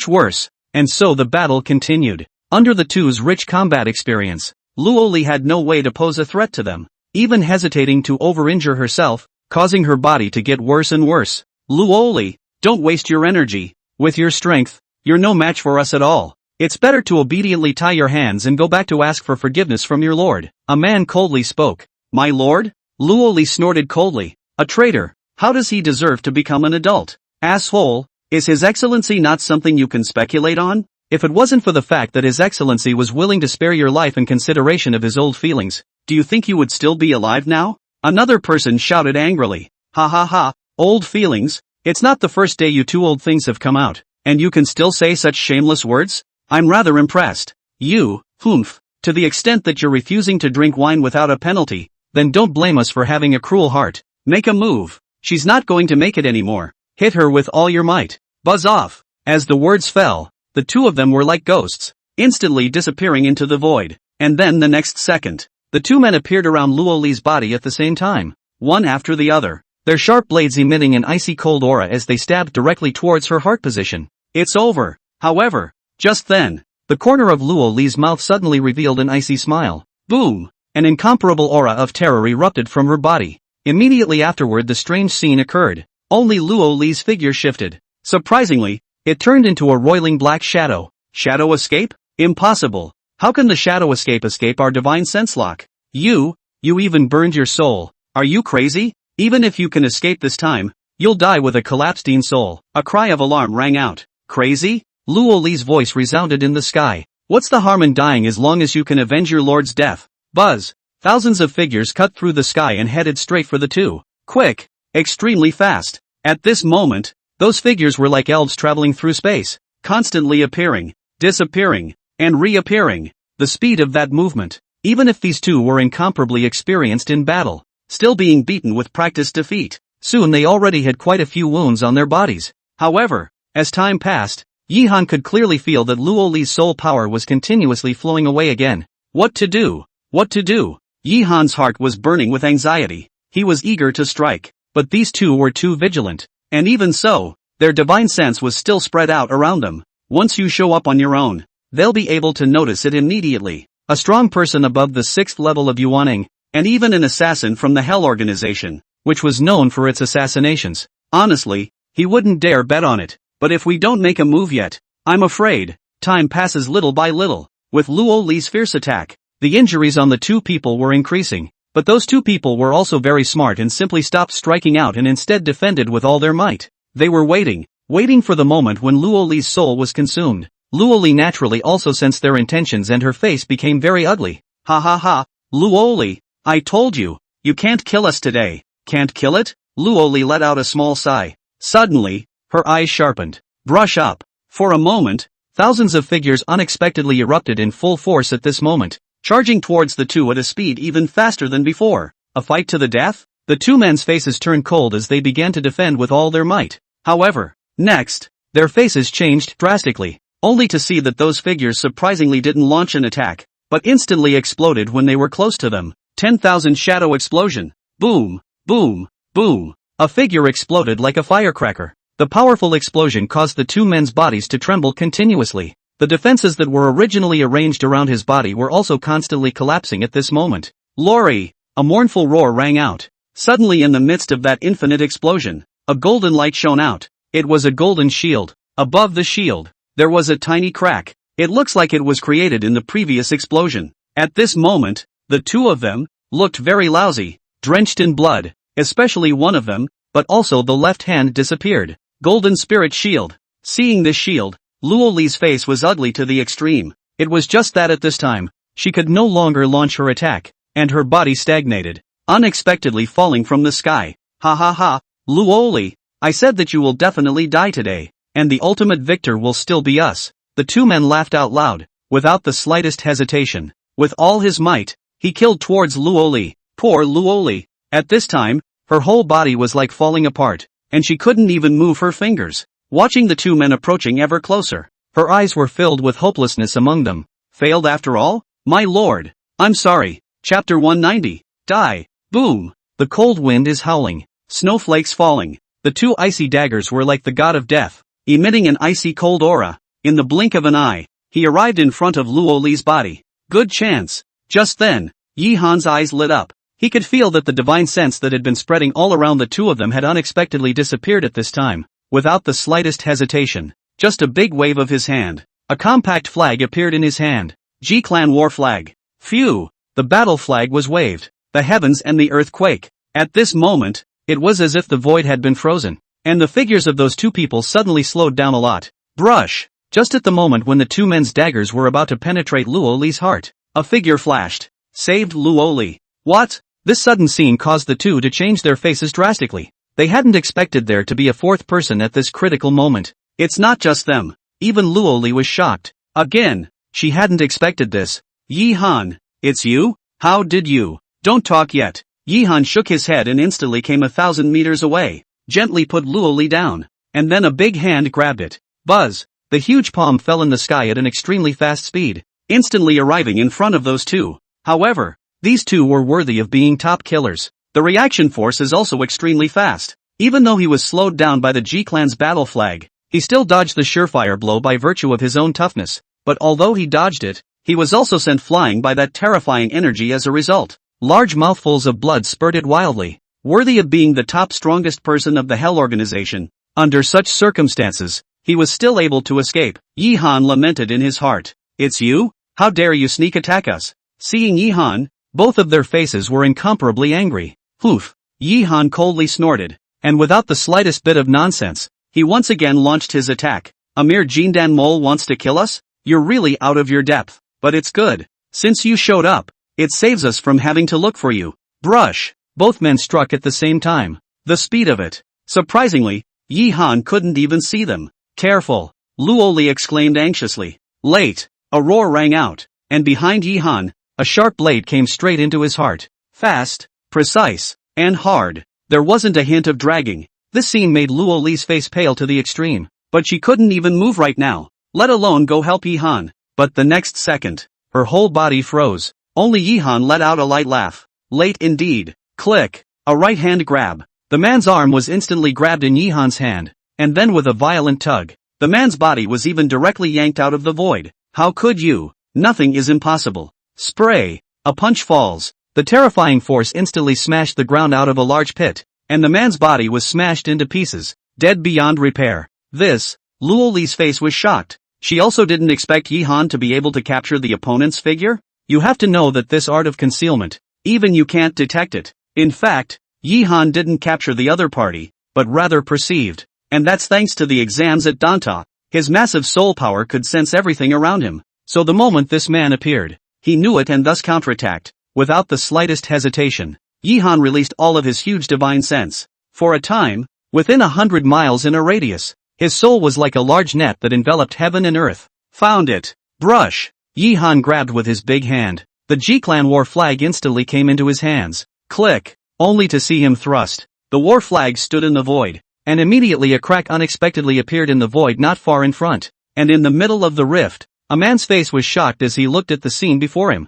[SPEAKER 1] worse. And so the battle continued. Under the 2's rich combat experience, Luo Li had no way to pose a threat to them, even hesitating to over-injure herself, causing her body to get worse and worse. Luo Li, don't waste your energy. With your strength, you're no match for us at all. It's better to obediently tie your hands and go back to ask for forgiveness from your lord. A man coldly spoke. My lord? Luo Li snorted coldly. A traitor. How does he deserve to become an adult? Asshole. Is His Excellency not something you can speculate on? If it wasn't for the fact that His Excellency was willing to spare your life in consideration of his old feelings, do you think you would still be alive now? Another person shouted angrily. Ha ha ha, old feelings? It's not the first day you 2 old things have come out, and you can still say such shameless words? I'm rather impressed. You, humph, to the extent that you're refusing to drink wine without a penalty, then don't blame us for having a cruel heart. Make a move. She's not going to make it anymore. Hit her with all your might. Buzz off. As the words fell, the 2 of them were like ghosts, instantly disappearing into the void. And then the next second, the 2 men appeared around Luo Li's body at the same time, one after the other, their sharp blades emitting an icy cold aura as they stabbed directly towards her heart position. It's over. However, Just then, the corner of Luo Li's mouth suddenly revealed an icy smile. Boom! An incomparable aura of terror erupted from her body. Immediately afterward the strange scene occurred. Only Luo Li's figure shifted. Surprisingly, it turned into a roiling black shadow. Shadow escape? Impossible. How can the shadow escape our divine sense lock? You even burned your soul. Are you crazy? Even if you can escape this time, you'll die with a collapsed soul. A cry of alarm rang out. Crazy? Luo Li's voice resounded in the sky. What's the harm in dying as long as you can avenge your lord's death? Buzz! Thousands of figures cut through the sky and headed straight for the two. Quick! Extremely fast. At this moment, those figures were like elves traveling through space, constantly appearing, disappearing, and reappearing. The speed of that movement, even if these two were incomparably experienced in battle, still being beaten with practiced defeat. Soon they already had quite a few wounds on their bodies. However, as time passed, Yihan could clearly feel that Luo Li's soul power was continuously flowing away again. What to do? What to do? Yihan's heart was burning with anxiety. He was eager to strike, but these two were too vigilant. And even so, their divine sense was still spread out around them. Once you show up on your own, they'll be able to notice it immediately. A strong person above the 6th level of Yuaning, and even an assassin from the Hell organization, which was known for its assassinations. Honestly, he wouldn't dare bet on it. But if we don't make a move yet, I'm afraid, time passes little by little. With Luo Li's fierce attack, the injuries on the two people were increasing, but those two people were also very smart and simply stopped striking out and instead defended with all their might. They were waiting for the moment when Luo Li's soul was consumed. Luo Li naturally also sensed their intentions and her face became very ugly. Ha ha ha, Luo Li, I told you, you can't kill us today. Can't kill it? Luo Li let out a small sigh. Suddenly, her eyes sharpened. Brush up. For a moment, thousands of figures unexpectedly erupted in full force at this moment, charging towards the two at a speed even faster than before. A fight to the death? The two men's faces turned cold as they began to defend with all their might. However, next, their faces changed drastically, only to see that those figures surprisingly didn't launch an attack, but instantly exploded when they were close to them. 10,000 shadow explosion. Boom, boom, boom. A figure exploded like a firecracker. The powerful explosion caused the two men's bodies to tremble continuously. The defenses that were originally arranged around his body were also constantly collapsing at this moment. Lori! A mournful roar rang out. Suddenly in the midst of that infinite explosion, a golden light shone out. It was a golden shield. Above the shield, there was a tiny crack. It looks like it was created in the previous explosion. At this moment, the two of them looked very lousy, drenched in blood, especially one of them, but also the left hand disappeared. Golden Spirit Shield. Seeing this shield, Luo Li's face was ugly to the extreme. It was just that at this time, she could no longer launch her attack, and her body stagnated, unexpectedly falling from the sky. Ha ha ha, Luo Li, I said that you will definitely die today, and the ultimate victor will still be us. The two men laughed out loud, without the slightest hesitation. With all his might, he killed towards Luo Li. Poor Luo Li. At this time, her whole body was like falling apart, and she couldn't even move her fingers. Watching the two men approaching ever closer, her eyes were filled with hopelessness among them. Failed after all? My lord. I'm sorry. Chapter 190. Die. Boom. The cold wind is howling. Snowflakes falling. The two icy daggers were like the god of death, emitting an icy cold aura. In the blink of an eye, he arrived in front of Luo Li's body. Good chance. Just then, Yihan's eyes lit up. He could feel that the divine sense that had been spreading all around the two of them had unexpectedly disappeared at this time. Without the slightest hesitation, just a big wave of his hand, a compact flag appeared in his hand. G-Clan War Flag. Phew! The battle flag was waved. The heavens and the earth quake. At this moment, it was as if the void had been frozen, and the figures of those two people suddenly slowed down a lot. Brush! Just at the moment when the two men's daggers were about to penetrate Luo Li's heart, a figure flashed. Saved Luo Li. What? This sudden scene caused the two to change their faces drastically. They hadn't expected there to be a fourth person at this critical moment. It's not just them. Even Luo Li was shocked. Again, she hadn't expected this. Yihan, it's you? How did you? Don't talk yet. Yihan shook his head and instantly came 1,000 meters away, gently put Luo Li down, and then a big hand grabbed it. Buzz! The huge palm fell in the sky at an extremely fast speed, instantly arriving in front of those two. However, these two were worthy of being top killers. The reaction force is also extremely fast. Even though he was slowed down by the G-Clan's battle flag, He still dodged the surefire blow by virtue of his own toughness, but although he dodged it, he was also sent flying by that terrifying energy as a result. Large mouthfuls of blood spurted wildly, worthy of being the top strongest person of the Hell organization. Under such circumstances, he was still able to escape. Yi-han lamented in his heart. It's you? How dare you sneak attack us? Seeing Yi-han, both of their faces were incomparably angry. Poof! Yi-han coldly snorted, and without the slightest bit of nonsense, he once again launched his attack. A mere Jindan mole wants to kill us? You're really out of your depth. But it's good. Since you showed up, it saves us from having to look for you. Brush! Both men struck at the same time. The speed of it. Surprisingly, Yi-han couldn't even see them. Careful! Luoli exclaimed anxiously. Late! A roar rang out, and behind Yi-han, a sharp blade came straight into his heart. Fast, precise, and hard. There wasn't a hint of dragging. This scene made Luoli's face pale to the extreme, but she couldn't even move right now, let alone go help Yi-han. But the next second, her whole body froze. Only Yi-han let out a light laugh. Late indeed. Click! A right hand grab. The man's arm was instantly grabbed in Yi-han's hand, and then with a violent tug, the man's body was even directly yanked out of the void. How could you? Nothing is impossible. Spray! A punch falls. The terrifying force instantly smashed the ground out of a large pit, and the man's body was smashed into pieces, dead beyond repair. Luoli's face was shocked. She also didn't expect Yi-han to be able to capture the opponent's figure. You have to know that this art of concealment, even you can't detect it. In fact, Yi-han didn't capture the other party, but rather perceived. And that's thanks to the exams at Danta. His massive soul power could sense everything around him. So the moment this man appeared, he knew it and thus counterattacked. Without the slightest hesitation, Yi-han released all of his huge divine sense. For a time, within 100 miles in a radius, his soul was like a large net that enveloped heaven and earth. Found it! Brush! Yi-han grabbed with his big hand. The G-Clan war flag instantly came into his hands. Click! Only to see him thrust. The war flag stood in the void, and immediately a crack unexpectedly appeared in the void not far in front. And in the middle of the rift, a man's face was shocked as he looked at the scene before him.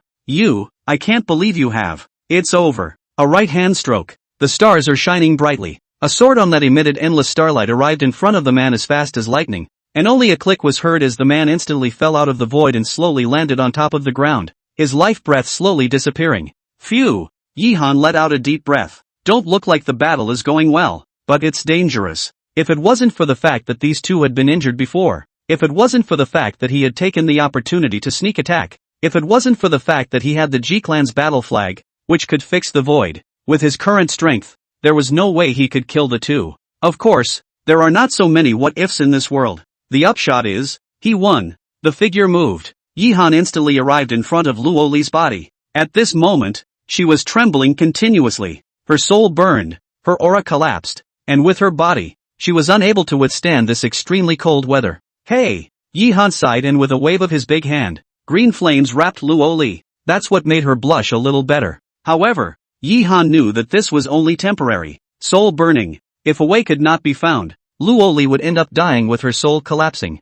[SPEAKER 1] I can't believe you have. It's over. A right hand stroke. The stars are shining brightly. A sword on that emitted endless starlight arrived in front of the man as fast as lightning, and only a click was heard as the man instantly fell out of the void and slowly landed on top of the ground, his life breath slowly disappearing. Phew! Yi-han let out a deep breath. Don't look like the battle is going well, but it's dangerous. If it wasn't for the fact that these two had been injured before, if it wasn't for the fact that he had taken the opportunity to sneak attack, if it wasn't for the fact that he had the G-Clan's battle flag, which could fix the void, with his current strength, there was no way he could kill the two. Of course, there are not so many what-ifs in this world. The upshot is, he won. The figure moved. Yi-han instantly arrived in front of Luoli's body. At this moment, she was trembling continuously. Her soul burned, her aura collapsed, and with her body, she was unable to withstand this extremely cold weather. Hey! Yi-han sighed and with a wave of his big hand, green flames wrapped Luoli. That's what made her blush a little better. However, Yi-han knew that this was only temporary. Soul burning. If a way could not be found, Luoli would end up dying with her soul collapsing.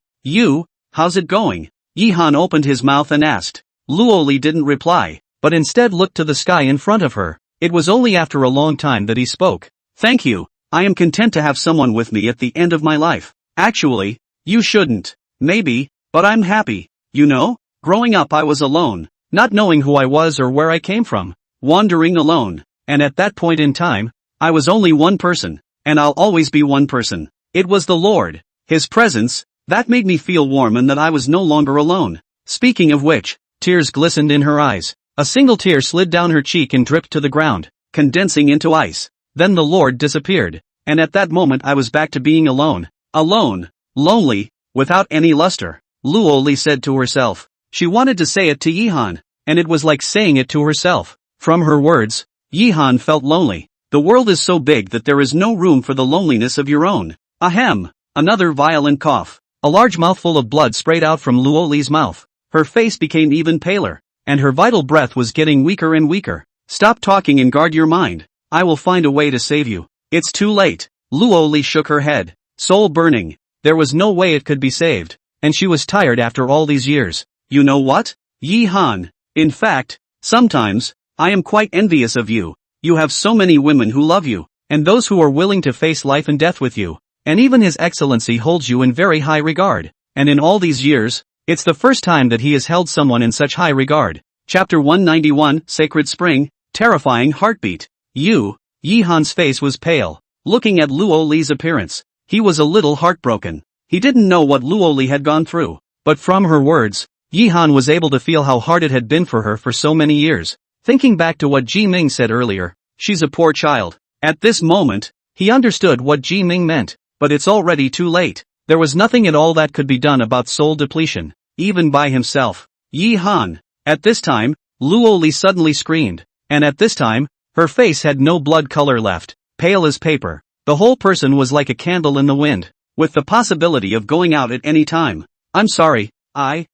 [SPEAKER 1] How's it going? Yi-han opened his mouth and asked. Luoli didn't reply, but instead looked to the sky in front of her. It was only after a long time that he spoke. Thank you. I am content to have someone with me at the end of my life. Actually, you shouldn't. Maybe, but I'm happy. You know, growing up I was alone, not knowing who I was or where I came from. Wandering alone, and at that point in time, I was only one person, and I'll always be one person. It was the Lord, His presence, that made me feel warm and that I was no longer alone. Speaking of which, tears glistened in her eyes. A single tear slid down her cheek and dripped to the ground, condensing into ice. Then the Lord disappeared, and at that moment I was back to being alone. Alone, lonely, without any luster. Luoli said to herself. She wanted to say it to Yi-han, and it was like saying it to herself. From her words, Yi-han felt lonely. The world is so big that there is no room for the loneliness of your own. Ahem! Another violent cough. A large mouthful of blood sprayed out from Luoli's mouth. Her face became even paler, and her vital breath was getting weaker and weaker. Stop talking and guard your mind. I will find a way to save you. It's too late. Luoli shook her head. Soul burning. There was no way it could be saved, and she was tired after all these years. You know what? Yi-han. In fact, sometimes, I am quite envious of you. You have so many women who love you, and those who are willing to face life and death with you. and even His Excellency holds you in very high regard. And in all these years, it's the first time that he has held someone in such high regard. Chapter 191, Sacred Spring, Terrifying Heartbeat. Yi Han's face was pale. Looking at Luo Li's appearance, he was a little heartbroken. He didn't know what Luo Li had gone through, but from her words, Yi Han was able to feel how hard it had been for her for so many years. Thinking back to what Ji Ming said earlier, she's a poor child. At this moment, he understood what Ji Ming meant, but it's already too late. There was nothing at all that could be done about soul depletion, even by himself. Yi Han. At this time, Luo Li suddenly screamed, and at this time, her face had no blood color left, pale as paper. The whole person was like a candle in the wind, with the possibility of going out at any time. I'm sorry,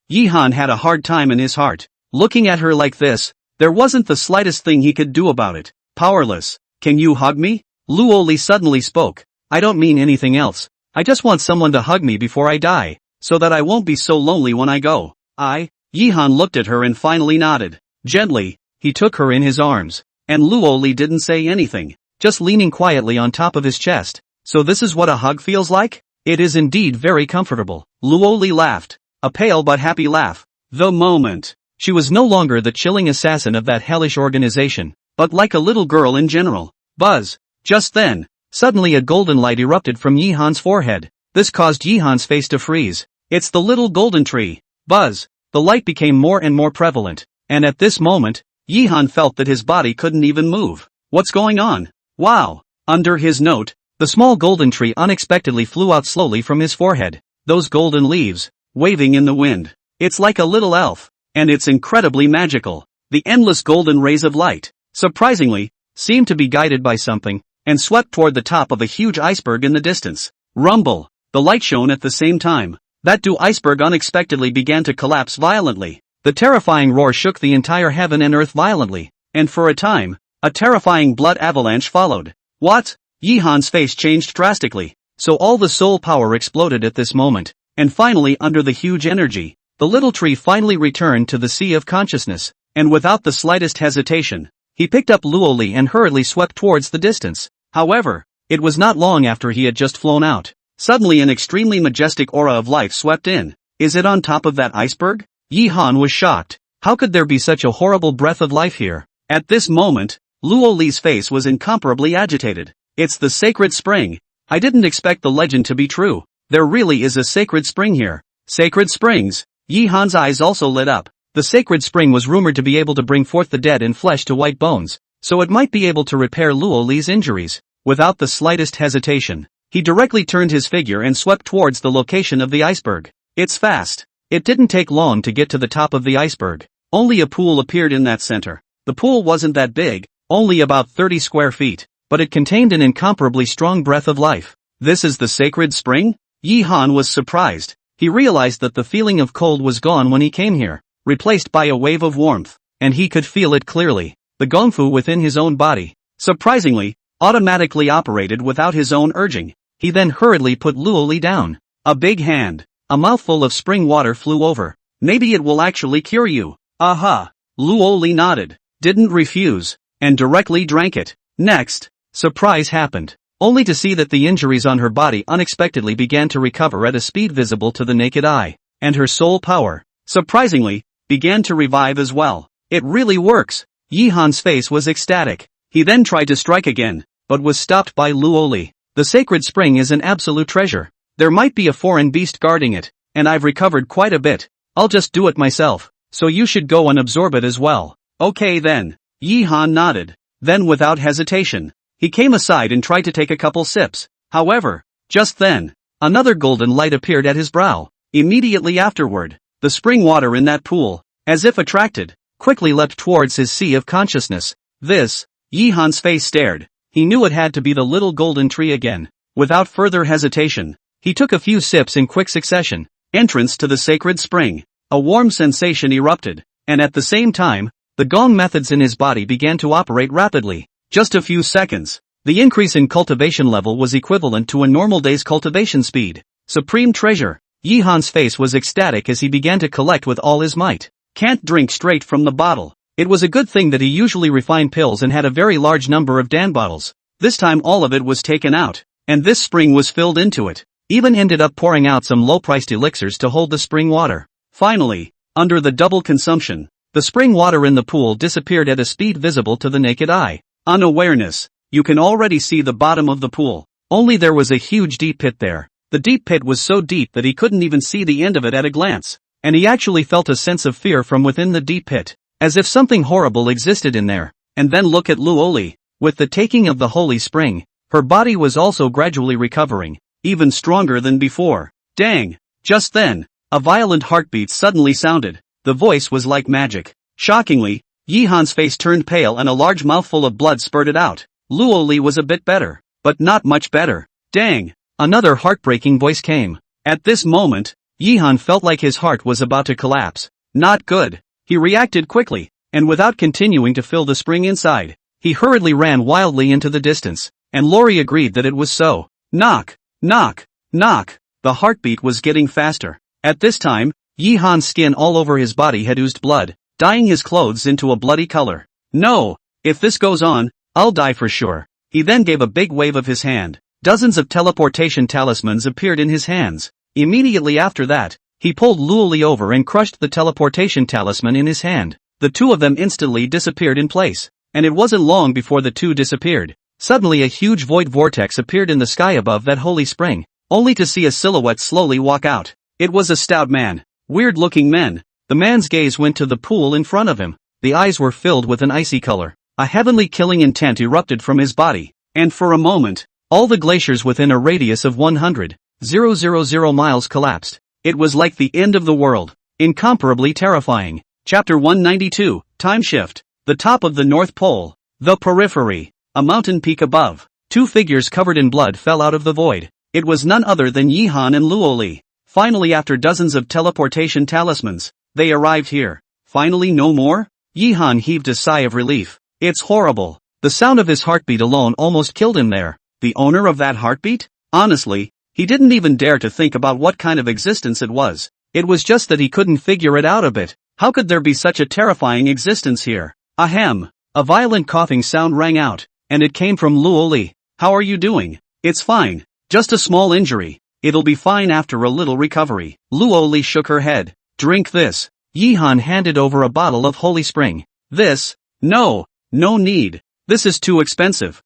[SPEAKER 1] Yi Han had a hard time in his heart. Looking at her like this, there wasn't the slightest thing he could do about it. Powerless. Can you hug me? Luo Li suddenly spoke. I don't mean anything else. I just want someone to hug me before I die, so that I won't be so lonely when I go. Yi Han looked at her and finally nodded. Gently, he took her in his arms, and Luo Li didn't say anything, just leaning quietly on top of his chest. So this is what a hug feels like? It is indeed very comfortable. Luo Li laughed, a pale but happy laugh. The moment, she was no longer the chilling assassin of that hellish organization, but like a little girl in general. Buzz. Just then, suddenly a golden light erupted from Yi Han's forehead. This caused Yi Han's face to freeze. It's the little golden tree. Buzz. The light became more and more prevalent, and at this moment, Yi Han felt that his body couldn't even move. What's going on? Wow. Under his note, the small golden tree unexpectedly flew out slowly from his forehead. Those golden leaves, waving in the wind. It's like a little elf, and it's incredibly magical. The endless golden rays of light, surprisingly, seemed to be guided by something, and swept toward the top of a huge iceberg in the distance. Rumble. The light shone at the same time. That iceberg unexpectedly began to collapse violently. The terrifying roar shook the entire heaven and earth violently, and for a time, a terrifying blood avalanche followed. What? Yi Han's face changed drastically. So all the soul power exploded at this moment, and finally under the huge energy, the little tree finally returned to the sea of consciousness, and without the slightest hesitation, he picked up Luo Li and hurriedly swept towards the distance. However, it was not long after he had just flown out. Suddenly an extremely majestic aura of life swept in. Is it on top of that iceberg? Yi Han was shocked. How could there be such a horrible breath of life here? At this moment, Luo Li's face was incomparably agitated. It's the sacred spring. I didn't expect the legend to be true. There really is a sacred spring here. Sacred springs. Yi Han's eyes also lit up. The sacred spring was rumored to be able to bring forth the dead in flesh to white bones, so it might be able to repair Luo Li's injuries. Without the slightest hesitation, he directly turned his figure and swept towards the location of the iceberg. It's fast. It didn't take long to get to the top of the iceberg. Only a pool appeared in that center. The pool wasn't that big, only about 30 square feet, but it contained an incomparably strong breath of life. This is the sacred spring? Yi Han was surprised. He realized that the feeling of cold was gone when he came here, replaced by a wave of warmth, and he could feel it clearly. The gongfu within his own body, surprisingly, automatically operated without his own urging. He then hurriedly put Luo Li down. A big hand, a mouthful of spring water flew over. Maybe it will actually cure you. Aha! Luo Li nodded, didn't refuse, and directly drank it. Next, surprise happened, only to see that the injuries on her body unexpectedly began to recover at a speed visible to the naked eye, and her soul power, surprisingly, began to revive as well. It really works. Yi Han's face was ecstatic. He then tried to strike again, but was stopped by Luo Li. The sacred spring is an absolute treasure. There might be a foreign beast guarding it, and I've recovered quite a bit. I'll just do it myself, so you should go and absorb it as well. Okay then. Yi Han nodded. Then without hesitation, he came aside and tried to take a couple sips. However, just then, another golden light appeared at his brow. Immediately afterward, the spring water in that pool, as if attracted, quickly leapt towards his sea of consciousness. This, Yi Han's face stared. He knew it had to be the little golden tree again. Without further hesitation, he took a few sips in quick succession. Entrance to the sacred spring. A warm sensation erupted, and at the same time, the gong methods in his body began to operate rapidly. Just a few seconds. The increase in cultivation level was equivalent to a normal day's cultivation speed. Supreme treasure. Yi Han's face was ecstatic as he began to collect with all his might. Can't drink straight from the bottle. It was a good thing that he usually refined pills and had a very large number of Dan bottles. This time all of it was taken out. and this spring was filled into it. Even ended up pouring out some low-priced elixirs to hold the spring water. Finally, under the double consumption, the spring water in the pool disappeared at a speed visible to the naked eye. Unawareness. You can already see the bottom of the pool. Only there was a huge deep pit there. The deep pit was so deep that he couldn't even see the end of it at a glance. And he actually felt a sense of fear from within the deep pit. As if something horrible existed in there. And then look at Luoli. With the taking of the holy spring, her body was also gradually recovering. Even stronger than before. Dang! Just then, a violent heartbeat suddenly sounded. The voice was like magic. Shockingly, Yihan's face turned pale and a large mouthful of blood spurted out. Luoli was a bit better, but not much better. Dang! Another heartbreaking voice came. At this moment, Yihan felt like his heart was about to collapse. Not good. He reacted quickly, and without continuing to fill the spring inside, he hurriedly ran wildly into the distance, and Lori agreed that it was so. Knock! Knock! Knock! The heartbeat was getting faster. At this time, Yihan's skin all over his body had oozed blood, dyeing his clothes into a bloody color. No! If this goes on, I'll die for sure. He then gave a big wave of his hand. Dozens of teleportation talismans appeared in his hands. Immediately after that, he pulled Luoli over and crushed the teleportation talisman in his hand. The two of them instantly disappeared in place. And it wasn't long before the two disappeared. Suddenly a huge void vortex appeared in the sky above that holy spring, only to see a silhouette slowly walk out. It was a stout man. Weird-looking man. The man's gaze went to the pool in front of him. The eyes were filled with an icy color. A heavenly killing intent erupted from his body. And for a moment, all the glaciers within a radius of 100,000 miles collapsed. It was like the end of the world. Incomparably terrifying. Chapter 192, Time Shift. The top of the North Pole. The periphery. A mountain peak above. Two figures covered in blood fell out of the void. It was none other than Yihan and Luoli. Finally, after dozens of teleportation talismans, they arrived here. Finally, no more? Yihan heaved a sigh of relief. It's horrible. The sound of his heartbeat alone almost killed him there. The owner of that heartbeat? Honestly, he didn't even dare to think about what kind of existence it was. It was just that he couldn't figure it out a bit. How could there be such a terrifying existence here? Ahem. A violent coughing sound rang out, and it came from Luoli. How are you doing? It's fine. Just a small injury. It'll be fine after a little recovery. Luoli shook her head. Drink this. Yihan handed over a bottle of holy spring. This? No. No need. This is too expensive.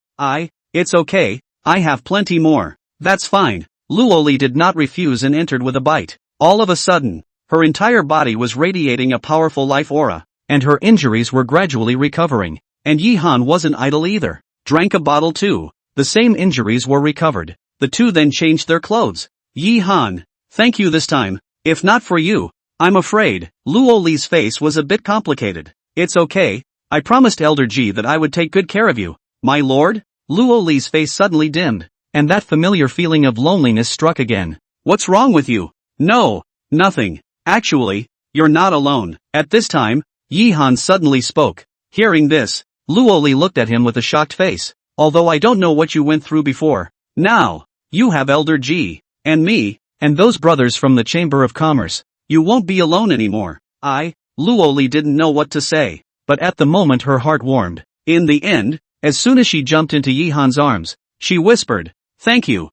[SPEAKER 1] It's okay. I have plenty more. That's fine. Luoli did not refuse and entered with a bite. All of a sudden, her entire body was radiating a powerful life aura, and her injuries were gradually recovering. And Yihan wasn't idle either. Drank a bottle too. The same injuries were recovered. The two then changed their clothes. Yihan, thank you this time. If not for you, I'm afraid. Luoli's face was a bit complicated. It's okay. I promised Elder G that I would take good care of you. My lord? Luoli's face suddenly dimmed, and that familiar feeling of loneliness struck again. What's wrong with you? No, nothing. Actually, you're not alone. At this time, Yihan suddenly spoke. Hearing this, Luoli looked at him with a shocked face. Although I don't know what you went through before, now, you have Elder G, and me, and those brothers from the Chamber of Commerce. You won't be alone anymore. Luoli didn't know what to say, but at the moment her heart warmed. In the end, as soon as she jumped into Yihan's arms, she whispered, thank you.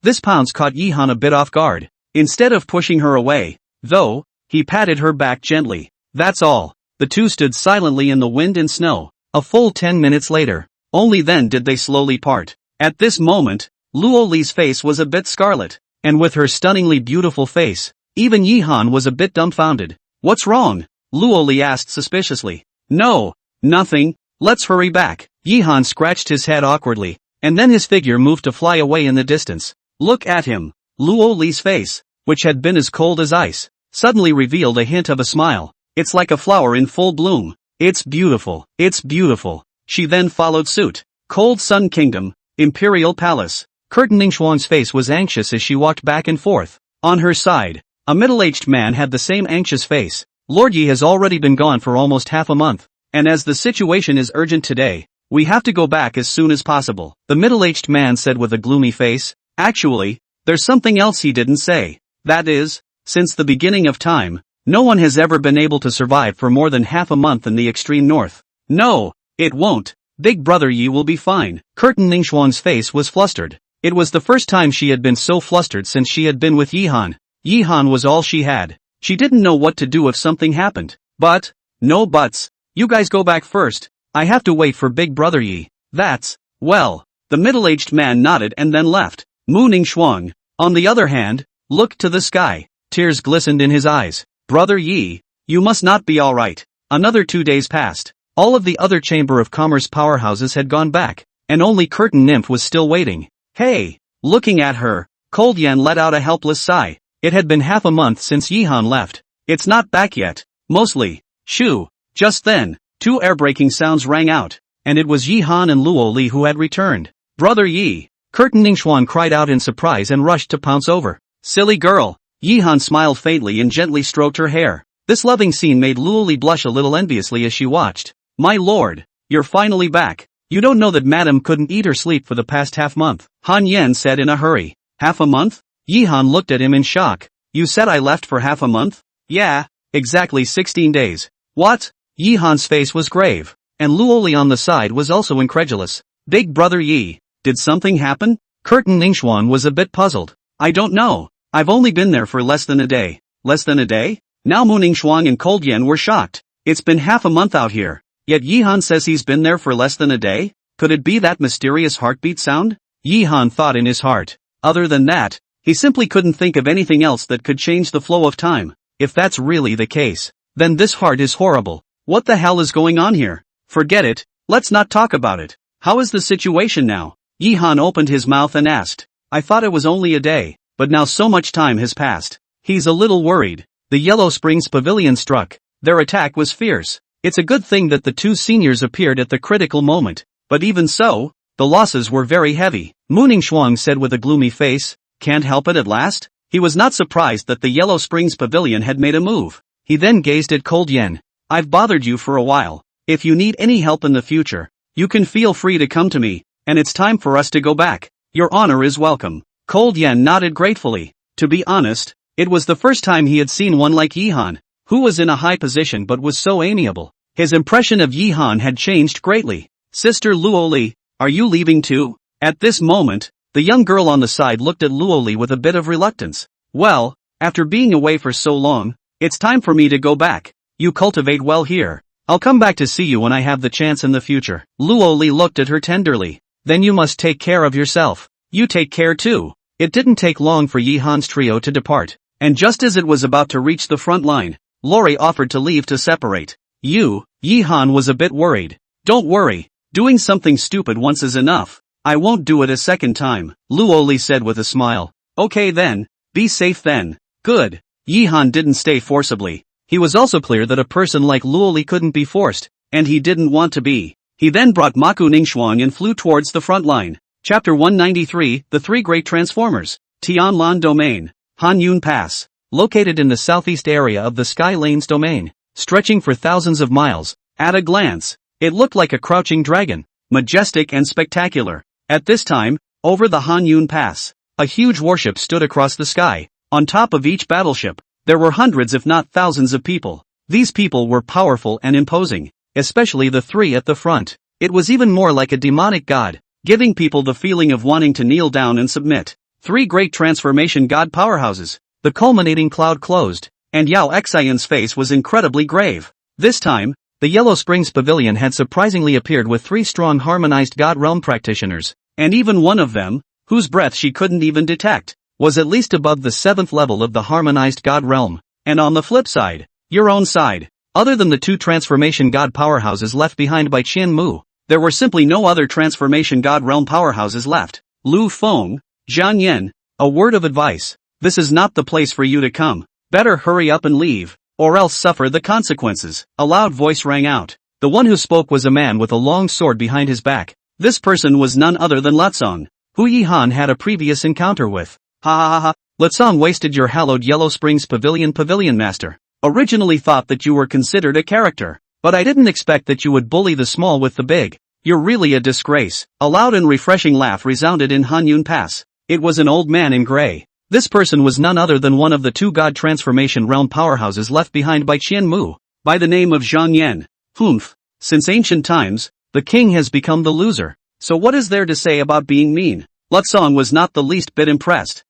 [SPEAKER 1] This pounce caught Yihan a bit off guard. Instead of pushing her away, though, he patted her back gently. That's all. The two stood silently in the wind and snow. A full 10 minutes later, only then did they slowly part. At this moment, Luoli's face was a bit scarlet, and with her stunningly beautiful face, even Yihan was a bit dumbfounded. What's wrong? Luoli asked suspiciously. No, nothing. Let's hurry back. Yihan scratched his head awkwardly, and then his figure moved to fly away in the distance. Look at him. Luoli's face, which had been as cold as ice, suddenly revealed a hint of a smile. It's like a flower in full bloom. It's beautiful. It's beautiful. She then followed suit. Cold Sun Kingdom, Imperial Palace. Curtin Ningxuan's face was anxious as she walked back and forth. On her side, a middle-aged man had the same anxious face. Lord Yi has already been gone for almost half a month, and as the situation is urgent today, we have to go back as soon as possible. The middle-aged man said with a gloomy face. Actually, there's something else he didn't say. That is, since the beginning of time, no one has ever been able to survive for more than half a month in the extreme north. No, it won't. Big Brother Yi will be fine. Curtin Ningxuan's face was flustered. It was the first time she had been so flustered since she had been with Yihan. Yihan was all she had. She didn't know what to do if something happened. But, no buts. You guys go back first. I have to wait for Big Brother Yi. That's, well. The middle-aged man nodded and then left. Mu Ningxuang, on the other hand, looked to the sky. Tears glistened in his eyes. Brother Yi, you must not be alright. Another 2 days passed. All of the other Chamber of Commerce powerhouses had gone back, and only Curtain Nymph was still waiting. Hey! Looking at her, Cold Yen let out a helpless sigh. It had been half a month since Yihan left. It's not back yet. Mostly. Shoo! Just then, 2 air-breaking sounds rang out, and it was Yihan and Luo Li who had returned. Brother Yi! Curtain Ningxuan cried out in surprise and rushed to pounce over. Silly girl! Yihan smiled faintly and gently stroked her hair. This loving scene made Luo Li blush a little enviously as she watched. My lord! You're finally back. You don't know that madam couldn't eat or sleep for the past half-month, Han Yen said in a hurry. Half a month? Yihan looked at him in shock. You said I left for half a month? Yeah, exactly 16 days. What? Yihan's face was grave, and Luo Li on the side was also incredulous. Big Brother Yi, did something happen? Curtain Ningxuan was a bit puzzled. I don't know. I've only been there for less than a day. Less than a day? Now Mu Ningxuang and Cold Yen were shocked. It's been half a month out here. Yet Yihan says he's been there for less than a day? Could it be that mysterious heartbeat sound? Yihan thought in his heart. Other than that, he simply couldn't think of anything else that could change the flow of time. If that's really the case, then this heart is horrible. What the hell is going on here? Forget it, let's not talk about it. How is the situation now? Yihan opened his mouth and asked. I thought it was only a day, but now so much time has passed. He's a little worried. The Yellow Springs Pavilion struck. Their attack was fierce. It's a good thing that the 2 seniors appeared at the critical moment, but even so, the losses were very heavy. Mu Ningxuang said with a gloomy face. Can't help it at last? He was not surprised that the Yellow Springs Pavilion had made a move. He then gazed at Cold Yen. I've bothered you for a while. If you need any help in the future, you can feel free to come to me, and it's time for us to go back. Your honor is welcome. Cold Yen nodded gratefully. To be honest, it was the first time he had seen one like Yihan, who was in a high position but was so amiable. His impression of Yihan had changed greatly. Sister Luo Li, are you leaving too? At this moment, the young girl on the side looked at Luo Li with a bit of reluctance. Well, after being away for so long, it's time for me to go back. You cultivate well here. I'll come back to see you when I have the chance in the future. Luo Li looked at her tenderly. Then you must take care of yourself. You take care too. It didn't take long for Yihan's trio to depart, and just as it was about to reach the front line, Lori offered to leave to separate. Yihan was a bit worried. Don't worry, doing something stupid once is enough. I won't do it a second time, Luo Li said with a smile. Okay then, be safe then. Good. Yihan didn't stay forcibly. He was also clear that a person like Luo Li couldn't be forced, and he didn't want to be. He then brought Maku Ningxuang and flew towards the front line. Chapter 193, The 3 Great Transformers. Tianlan Domain. Hanyun Pass. Located in the southeast area of the Sky Lanes domain, stretching for thousands of miles. At a glance, it looked like a crouching dragon, majestic and spectacular. At this time, over the Hanyun Pass, a huge warship stood across the sky. On top of each battleship, there were hundreds if not thousands of people. These people were powerful and imposing, especially the 3 at the front. It was even more like a demonic god, giving people the feeling of wanting to kneel down and submit. 3 great transformation god powerhouses. The culminating cloud closed, and Yao Xian's face was incredibly grave. This time, the Yellow Springs Pavilion had surprisingly appeared with 3 strong harmonized god realm practitioners, and even one of them, whose breath she couldn't even detect, was at least above the 7th level of the harmonized god realm. And on the flip side, your own side, other than the 2 transformation god powerhouses left behind by Qian Mu, there were simply no other transformation god realm powerhouses left. Lu Feng, Zhang Yan, a word of advice. This is not the place for you to come. Better hurry up and leave, or else suffer the consequences. A loud voice rang out. The one who spoke was a man with a long sword behind his back. This person was none other than Lutsong, who Yihan had a previous encounter with. Ha ha ha ha. Lutsong wasted your hallowed Yellow Springs Pavilion master. Originally thought that you were considered a character, but I didn't expect that you would bully the small with the big. You're really a disgrace. A loud and refreshing laugh resounded in Hanyun Pass. It was an old man in gray. This person was none other than one of the 2 god transformation realm powerhouses left behind by Qian Mu, by the name of Zhang Yan. Humph. Since ancient times, the king has become the loser. So what is there to say about being mean? Lutsong was not the least bit impressed.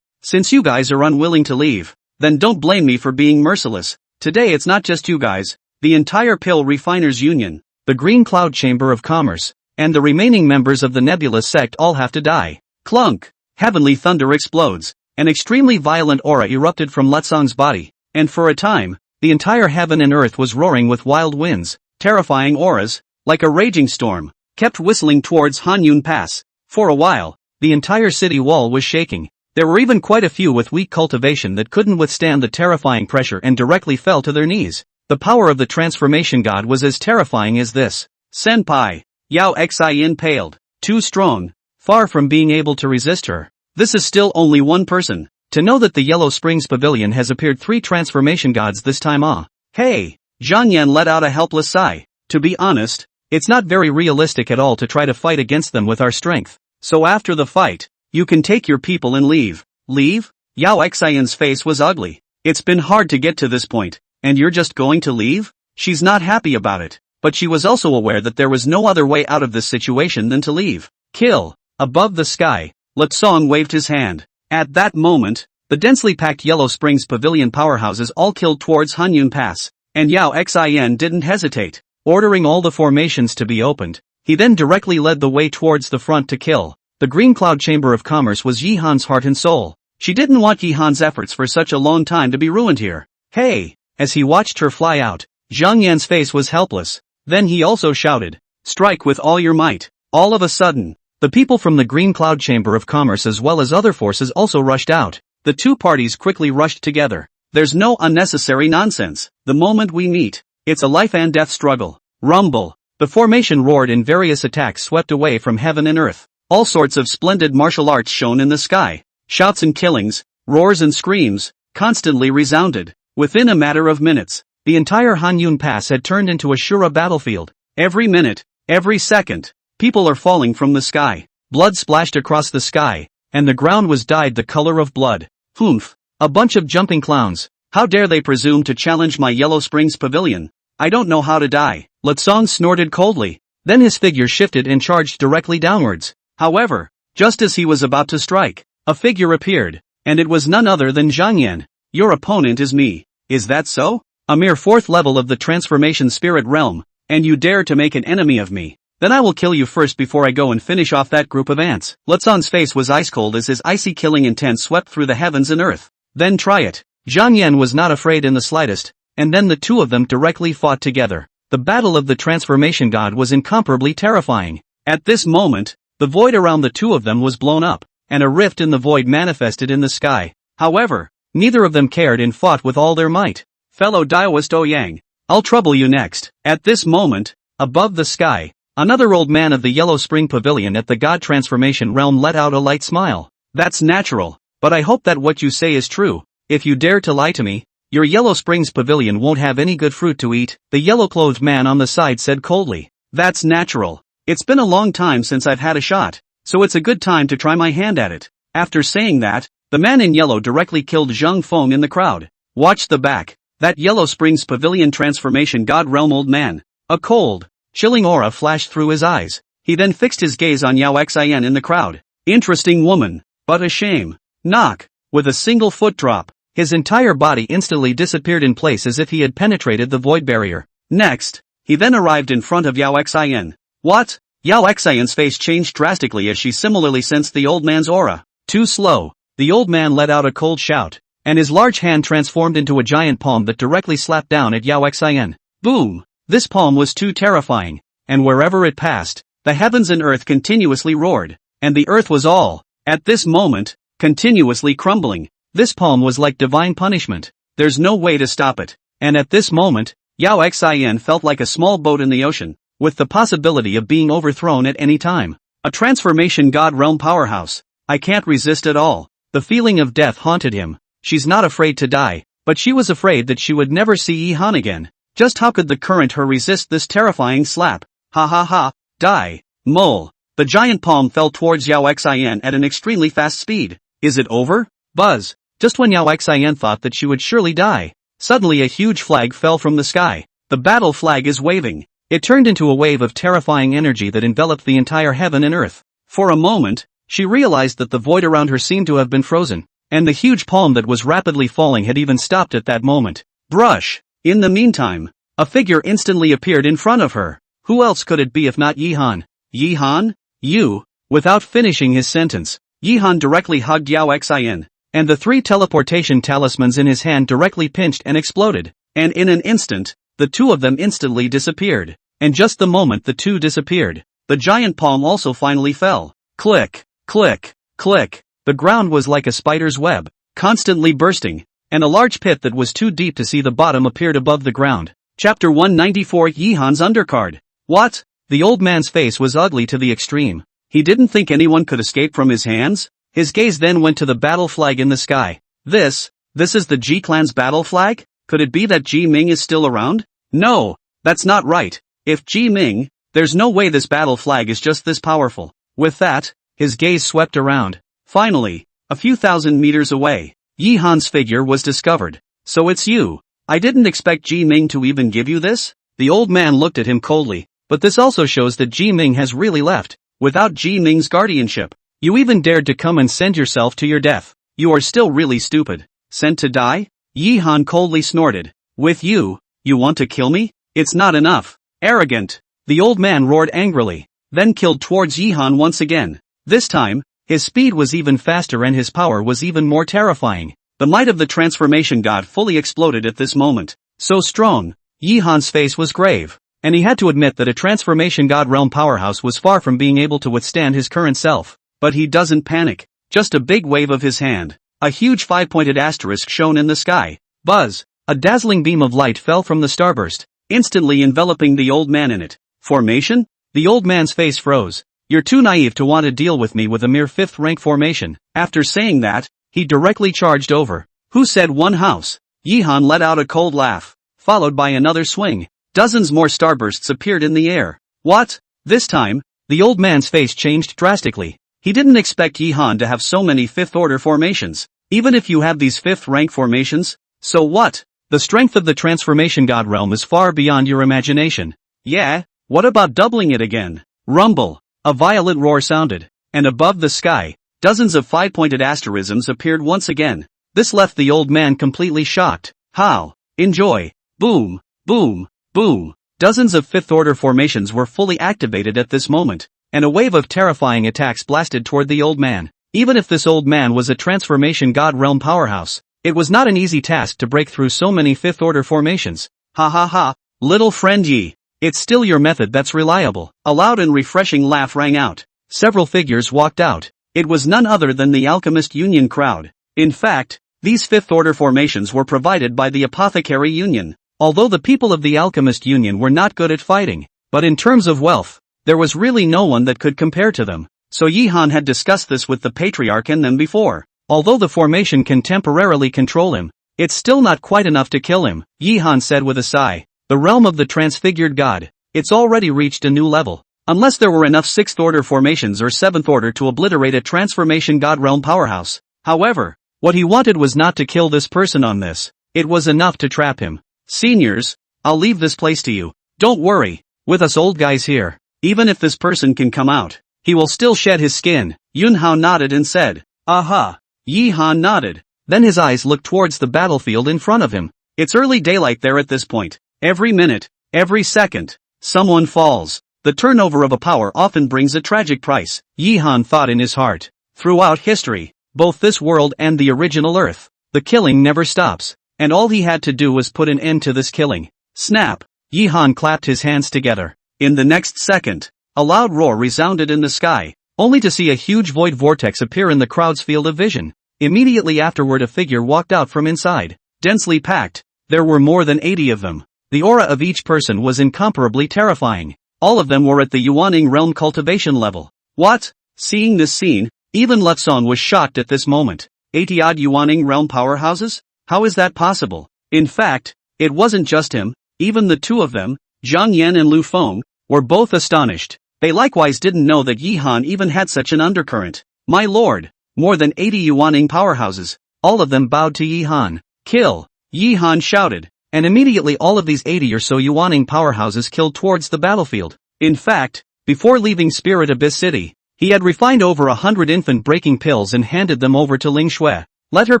[SPEAKER 1] Since you guys are unwilling to leave, then don't blame me for being merciless. Today it's not just you guys, the entire Pill Refiners Union, the Green Cloud Chamber of Commerce, and the remaining members of the Nebulous sect all have to die. Clunk! Heavenly thunder explodes. An extremely violent aura erupted from Lutsong's body, and for a time, the entire heaven and earth was roaring with wild winds. Terrifying auras, like a raging storm, kept whistling towards Hanyun Pass. For a while, the entire city wall was shaking. There were even quite a few with weak cultivation that couldn't withstand the terrifying pressure and directly fell to their knees. The power of the transformation god was as terrifying as this. Senpai, Yao Xin paled. Too strong, far from being able to resist her. This is still only one person. To know that the Yellow Springs Pavilion has appeared 3 transformation gods this time. Hey! Zhang Yan let out a helpless sigh. To be honest, it's not very realistic at all to try to fight against them with our strength. So after the fight, you can take your people and leave. Leave? Yao Xion's face was ugly. It's been hard to get to this point, and you're just going to leave? She's not happy about it, but she was also aware that there was no other way out of this situation than to leave. Kill. Above the sky, Lutsong waved his hand. At that moment, the densely packed Yellow Springs Pavilion powerhouses all killed towards Hanyun Pass, and Yao Xin didn't hesitate. Ordering all the formations to be opened, he then directly led the way towards the front to kill. The Green Cloud Chamber of Commerce was Yihan's heart and soul. She didn't want Yihan's efforts for such a long time to be ruined here. Hey! As he watched her fly out, Zhang Yan's face was helpless. Then he also shouted, "Strike with all your might." All of a sudden, the people from the Green Cloud Chamber of Commerce as well as other forces also rushed out. The two parties quickly rushed together. There's no unnecessary nonsense. The moment we meet, it's a life and death struggle. Rumble. The formation roared and various attacks swept away from heaven and earth. All sorts of splendid martial arts shone in the sky. Shouts and killings, roars and screams, constantly resounded. Within a matter of minutes, the entire Hanyun Pass had turned into a Shura battlefield. Every minute, every second, people are falling from the sky. Blood splashed across the sky, and the ground was dyed the color of blood. Humph! A bunch of jumping clowns. How dare they presume to challenge my Yellow Springs Pavilion? I don't know how to die. Lutsong snorted coldly. Then his figure shifted and charged directly downwards. However, just as he was about to strike, a figure appeared, and it was none other than Zhang Yan. Your opponent is me. Is that so? A mere 4th level of the transformation spirit realm, and you dare to make an enemy of me? Then I will kill you first before I go and finish off that group of ants. Lutsong's face was ice cold as his icy killing intent swept through the heavens and earth. Then try it. Zhang Yan was not afraid in the slightest, and then the two of them directly fought together. The battle of the transformation god was incomparably terrifying. At this moment, the void around the two of them was blown up, and a rift in the void manifested in the sky. However, neither of them cared and fought with all their might. Fellow Daoist Ouyang, I'll trouble you next. At this moment, above the sky, another old man of the Yellow Spring Pavilion at the God Transformation Realm let out a light smile. That's natural, but I hope that what you say is true. If you dare to lie to me, your Yellow Springs Pavilion won't have any good fruit to eat, the yellow-clothed man on the side said coldly. That's natural. It's been a long time since I've had a shot, so it's a good time to try my hand at it. After saying that, the man in yellow directly killed Zhang Feng in the crowd. Watch the back. That Yellow Springs Pavilion Transformation God Realm old man. A cold, chilling aura flashed through his eyes. He then fixed his gaze on Yao Xin in the crowd. Interesting woman, but a shame. Knock. With a single foot drop, his entire body instantly disappeared in place as if he had penetrated the void barrier. Next, he then arrived in front of Yao Xin. What? Yao Xion's face changed drastically as she similarly sensed the old man's aura. Too slow. The old man let out a cold shout, and his large hand transformed into a giant palm that directly slapped down at Yao Xin. Boom! This palm was too terrifying, and wherever it passed, the heavens and earth continuously roared, and the earth was all, at this moment, continuously crumbling. This palm was like divine punishment. There's no way to stop it. And at this moment, Yao Xin felt like a small boat in the ocean, with the possibility of being overthrown at any time. A transformation god realm powerhouse. I can't resist at all. The feeling of death haunted him. She's not afraid to die, but she was afraid that she would never see Yihan again. Just how could the current her resist this terrifying slap? Ha ha ha, die. Mole. The giant palm fell towards Yao Xin at an extremely fast speed. Is it over? Buzz. Just when Yao Xin thought that she would surely die, suddenly a huge flag fell from the sky. The battle flag is waving. It turned into a wave of terrifying energy that enveloped the entire heaven and earth. For a moment, she realized that the void around her seemed to have been frozen, and the huge palm that was rapidly falling had even stopped at that moment. Brush! In the meantime, a figure instantly appeared in front of her. Who else could it be if not Yihan? Yihan? You? Without finishing his sentence, Yihan directly hugged Yao Xin, and the 3 teleportation talismans in his hand directly pinched and exploded, and in an instant, the 2 of them instantly disappeared. And just the moment the 2 disappeared, the giant palm also finally fell. Click, click, click. The ground was like a spider's web, constantly bursting, and a large pit that was too deep to see the bottom appeared above the ground. Chapter 194 Yihan's Undercard. What? The old man's face was ugly to the extreme. He didn't think anyone could escape from his hands? His gaze then went to the battle flag in the sky. This is the Ji clan's battle flag? Could it be that Ji Ming is still around? No, that's not right. If Ji Ming, there's no way this battle flag is just this powerful. With that, his gaze swept around. Finally, a few thousand meters away, Yihan's figure was discovered. So it's you. I didn't expect Ji Ming to even give you this? The old man looked at him coldly, but this also shows that Ji Ming has really left. Without Ji Ming's guardianship, you even dared to come and send yourself to your death. You are still really stupid. Sent to die? Yihan coldly snorted. With you, you want to kill me? It's not enough. Arrogant. The old man roared angrily, then killed towards Yihan once again. This time, his speed was even faster and his power was even more terrifying. The might of the transformation god fully exploded at this moment. So strong, Yihan's face was grave, and he had to admit that a transformation god realm powerhouse was far from being able to withstand his current self. But he doesn't panic. Just a big wave of his hand. A huge 5-pointed asterisk shone in the sky. Buzz! A dazzling beam of light fell from the starburst, instantly enveloping the old man in it. Formation? The old man's face froze. You're too naive to want to deal with me with a mere 5th rank formation. After saying that, he directly charged over. Who said one house? Yihan let out a cold laugh, followed by another swing. Dozens more starbursts appeared in the air. What? This time, the old man's face changed drastically. He didn't expect Yihan to have so many 5th order formations. Even if you have these 5th rank formations, so what? The strength of the transformation god realm is far beyond your imagination. Yeah, what about doubling it again? Rumble. A violent roar sounded, and above the sky, dozens of 5-pointed asterisms appeared once again. This left the old man completely shocked. How? Enjoy. Boom, boom, boom. Dozens of 5th order formations were fully activated at this moment, and a wave of terrifying attacks blasted toward the old man. Even if this old man was a transformation god realm powerhouse, it was not an easy task to break through so many 5th order formations. Ha ha ha, little friend Yi. It's still your method that's reliable. A loud and refreshing laugh rang out. Several figures walked out. It was none other than the Alchemist Union crowd. In fact, these 5th order formations were provided by the Apothecary Union. Although the people of the Alchemist Union were not good at fighting, but in terms of wealth, there was really no one that could compare to them. So Yihan had discussed this with the Patriarch and them before. Although the formation can temporarily control him, it's still not quite enough to kill him, Yihan said with a sigh. The realm of the transfigured god, it's already reached a new level. Unless there were enough 6th order formations or 7th order to obliterate a transformation god realm powerhouse. However, what he wanted was not to kill this person on this. It was enough to trap him. Seniors, I'll leave this place to you. Don't worry, with us old guys here, even if this person can come out, he will still shed his skin. Yunhao nodded and said, aha. Yihan nodded. Then his eyes looked towards the battlefield in front of him. It's early daylight there at this point. Every minute, every second, someone falls. The turnover of a power often brings a tragic price, Yihan thought in his heart. Throughout history, both this world and the original Earth, the killing never stops, and all he had to do was put an end to this killing. Snap! Yihan clapped his hands together. In the next second, a loud roar resounded in the sky, only to see a huge void vortex appear in the crowd's field of vision. Immediately afterward a figure walked out from inside, densely packed. There were more than 80 of them. The aura of each person was incomparably terrifying. All of them were at the Yuaning realm cultivation level. What? Seeing this scene, even Lutzong was shocked at this moment. 80-odd Yuaning realm powerhouses? How is that possible? In fact, it wasn't just him, even the 2 of them, Zhang Yan and Lu Feng, were both astonished. They likewise didn't know that Yihan even had such an undercurrent. My lord, more than 80 Yuaning powerhouses. All of them bowed to Yihan. Kill! Yihan shouted. And immediately all of these 80 or so Yuaning powerhouses killed towards the battlefield. In fact, before leaving Spirit Abyss City, He had refined over 100 infant-breaking pills and handed them over to Ling Shui. Let her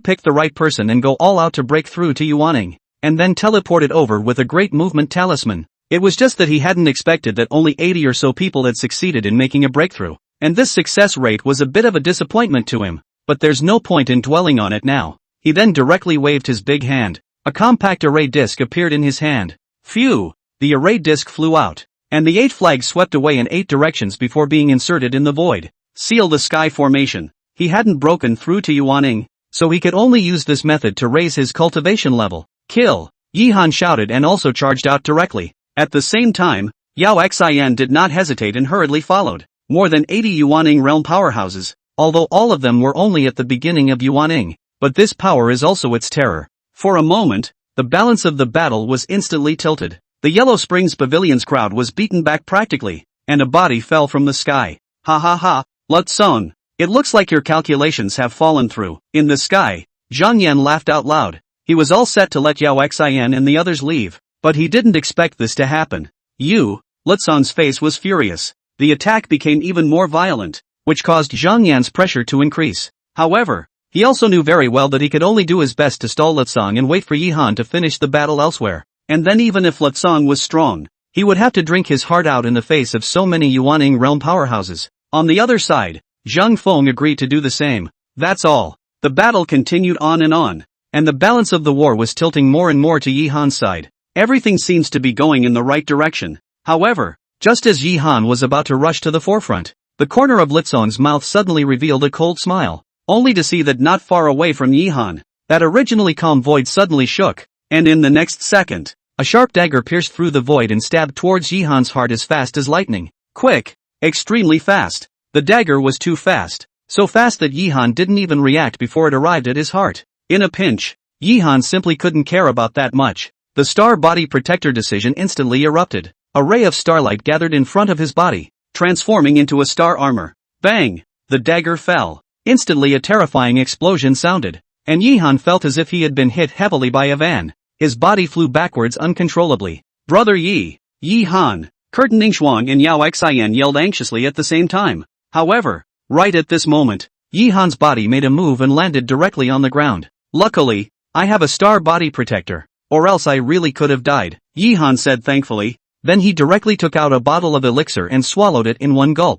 [SPEAKER 1] pick the right person and go all out to break through to Yuaning, and then teleported over with a great movement talisman. It was just that he hadn't expected that only 80 or so people had succeeded in making a breakthrough, and this success rate was a bit of a disappointment to him, but there's no point in dwelling on it now. He then directly waved his big hand. A compact array disc appeared in his hand. Phew! The array disc flew out, and the 8 flags swept away in 8 directions before being inserted in the void. Seal the sky formation. He hadn't broken through to Yuaning, so he could only use this method to raise his cultivation level. Kill! Yihan shouted and also charged out directly. At the same time, Yao Xian did not hesitate and hurriedly followed. More than 80 Yuaning realm powerhouses, although all of them were only at the beginning of Yuaning, but this power is also its terror. For a moment, the balance of the battle was instantly tilted. The Yellow Springs Pavilion's crowd was beaten back practically, and a body fell from the sky. Ha ha ha, Lutzong, it looks like your calculations have fallen through. In the sky, Zhang Yan laughed out loud. He was all set to let Yao Xian and the others leave, but he didn't expect this to happen. Lutzong's face was furious. The attack became even more violent, which caused Zhang Yan's pressure to increase. However, he also knew very well that he could only do his best to stall Lutzong and wait for Yihan to finish the battle elsewhere. And then even if Lutzong was strong, he would have to drink his heart out in the face of so many Yuaning realm powerhouses. On the other side, Zhang Feng agreed to do the same. That's all. The battle continued on, and the balance of the war was tilting more and more to Yihan's side. Everything seems to be going in the right direction. However, just as Yihan was about to rush to the forefront, the corner of Lutzong's mouth suddenly revealed a cold smile, only to see that not far away from Yihan, that originally calm void suddenly shook, and in the next second, a sharp dagger pierced through the void and stabbed towards Yihan's heart as fast as lightning. Quick! Extremely fast. The dagger was too fast, so fast that Yihan didn't even react before it arrived at his heart. In a pinch, Yihan simply couldn't care about that much. The star body protector decision instantly erupted. A ray of starlight gathered in front of his body, transforming into a star armor. Bang! The dagger fell. Instantly a terrifying explosion sounded, and Yihan felt as if he had been hit heavily by a van. His body flew backwards uncontrollably. Brother Yihan, Curtin Ningxuang and Yao Xian yelled anxiously at the same time. However, right at this moment, Yihan's body made a move and landed directly on the ground. Luckily, I have a star body protector, or else I really could have died, Yihan said thankfully. Then he directly took out a bottle of elixir and swallowed it in one gulp.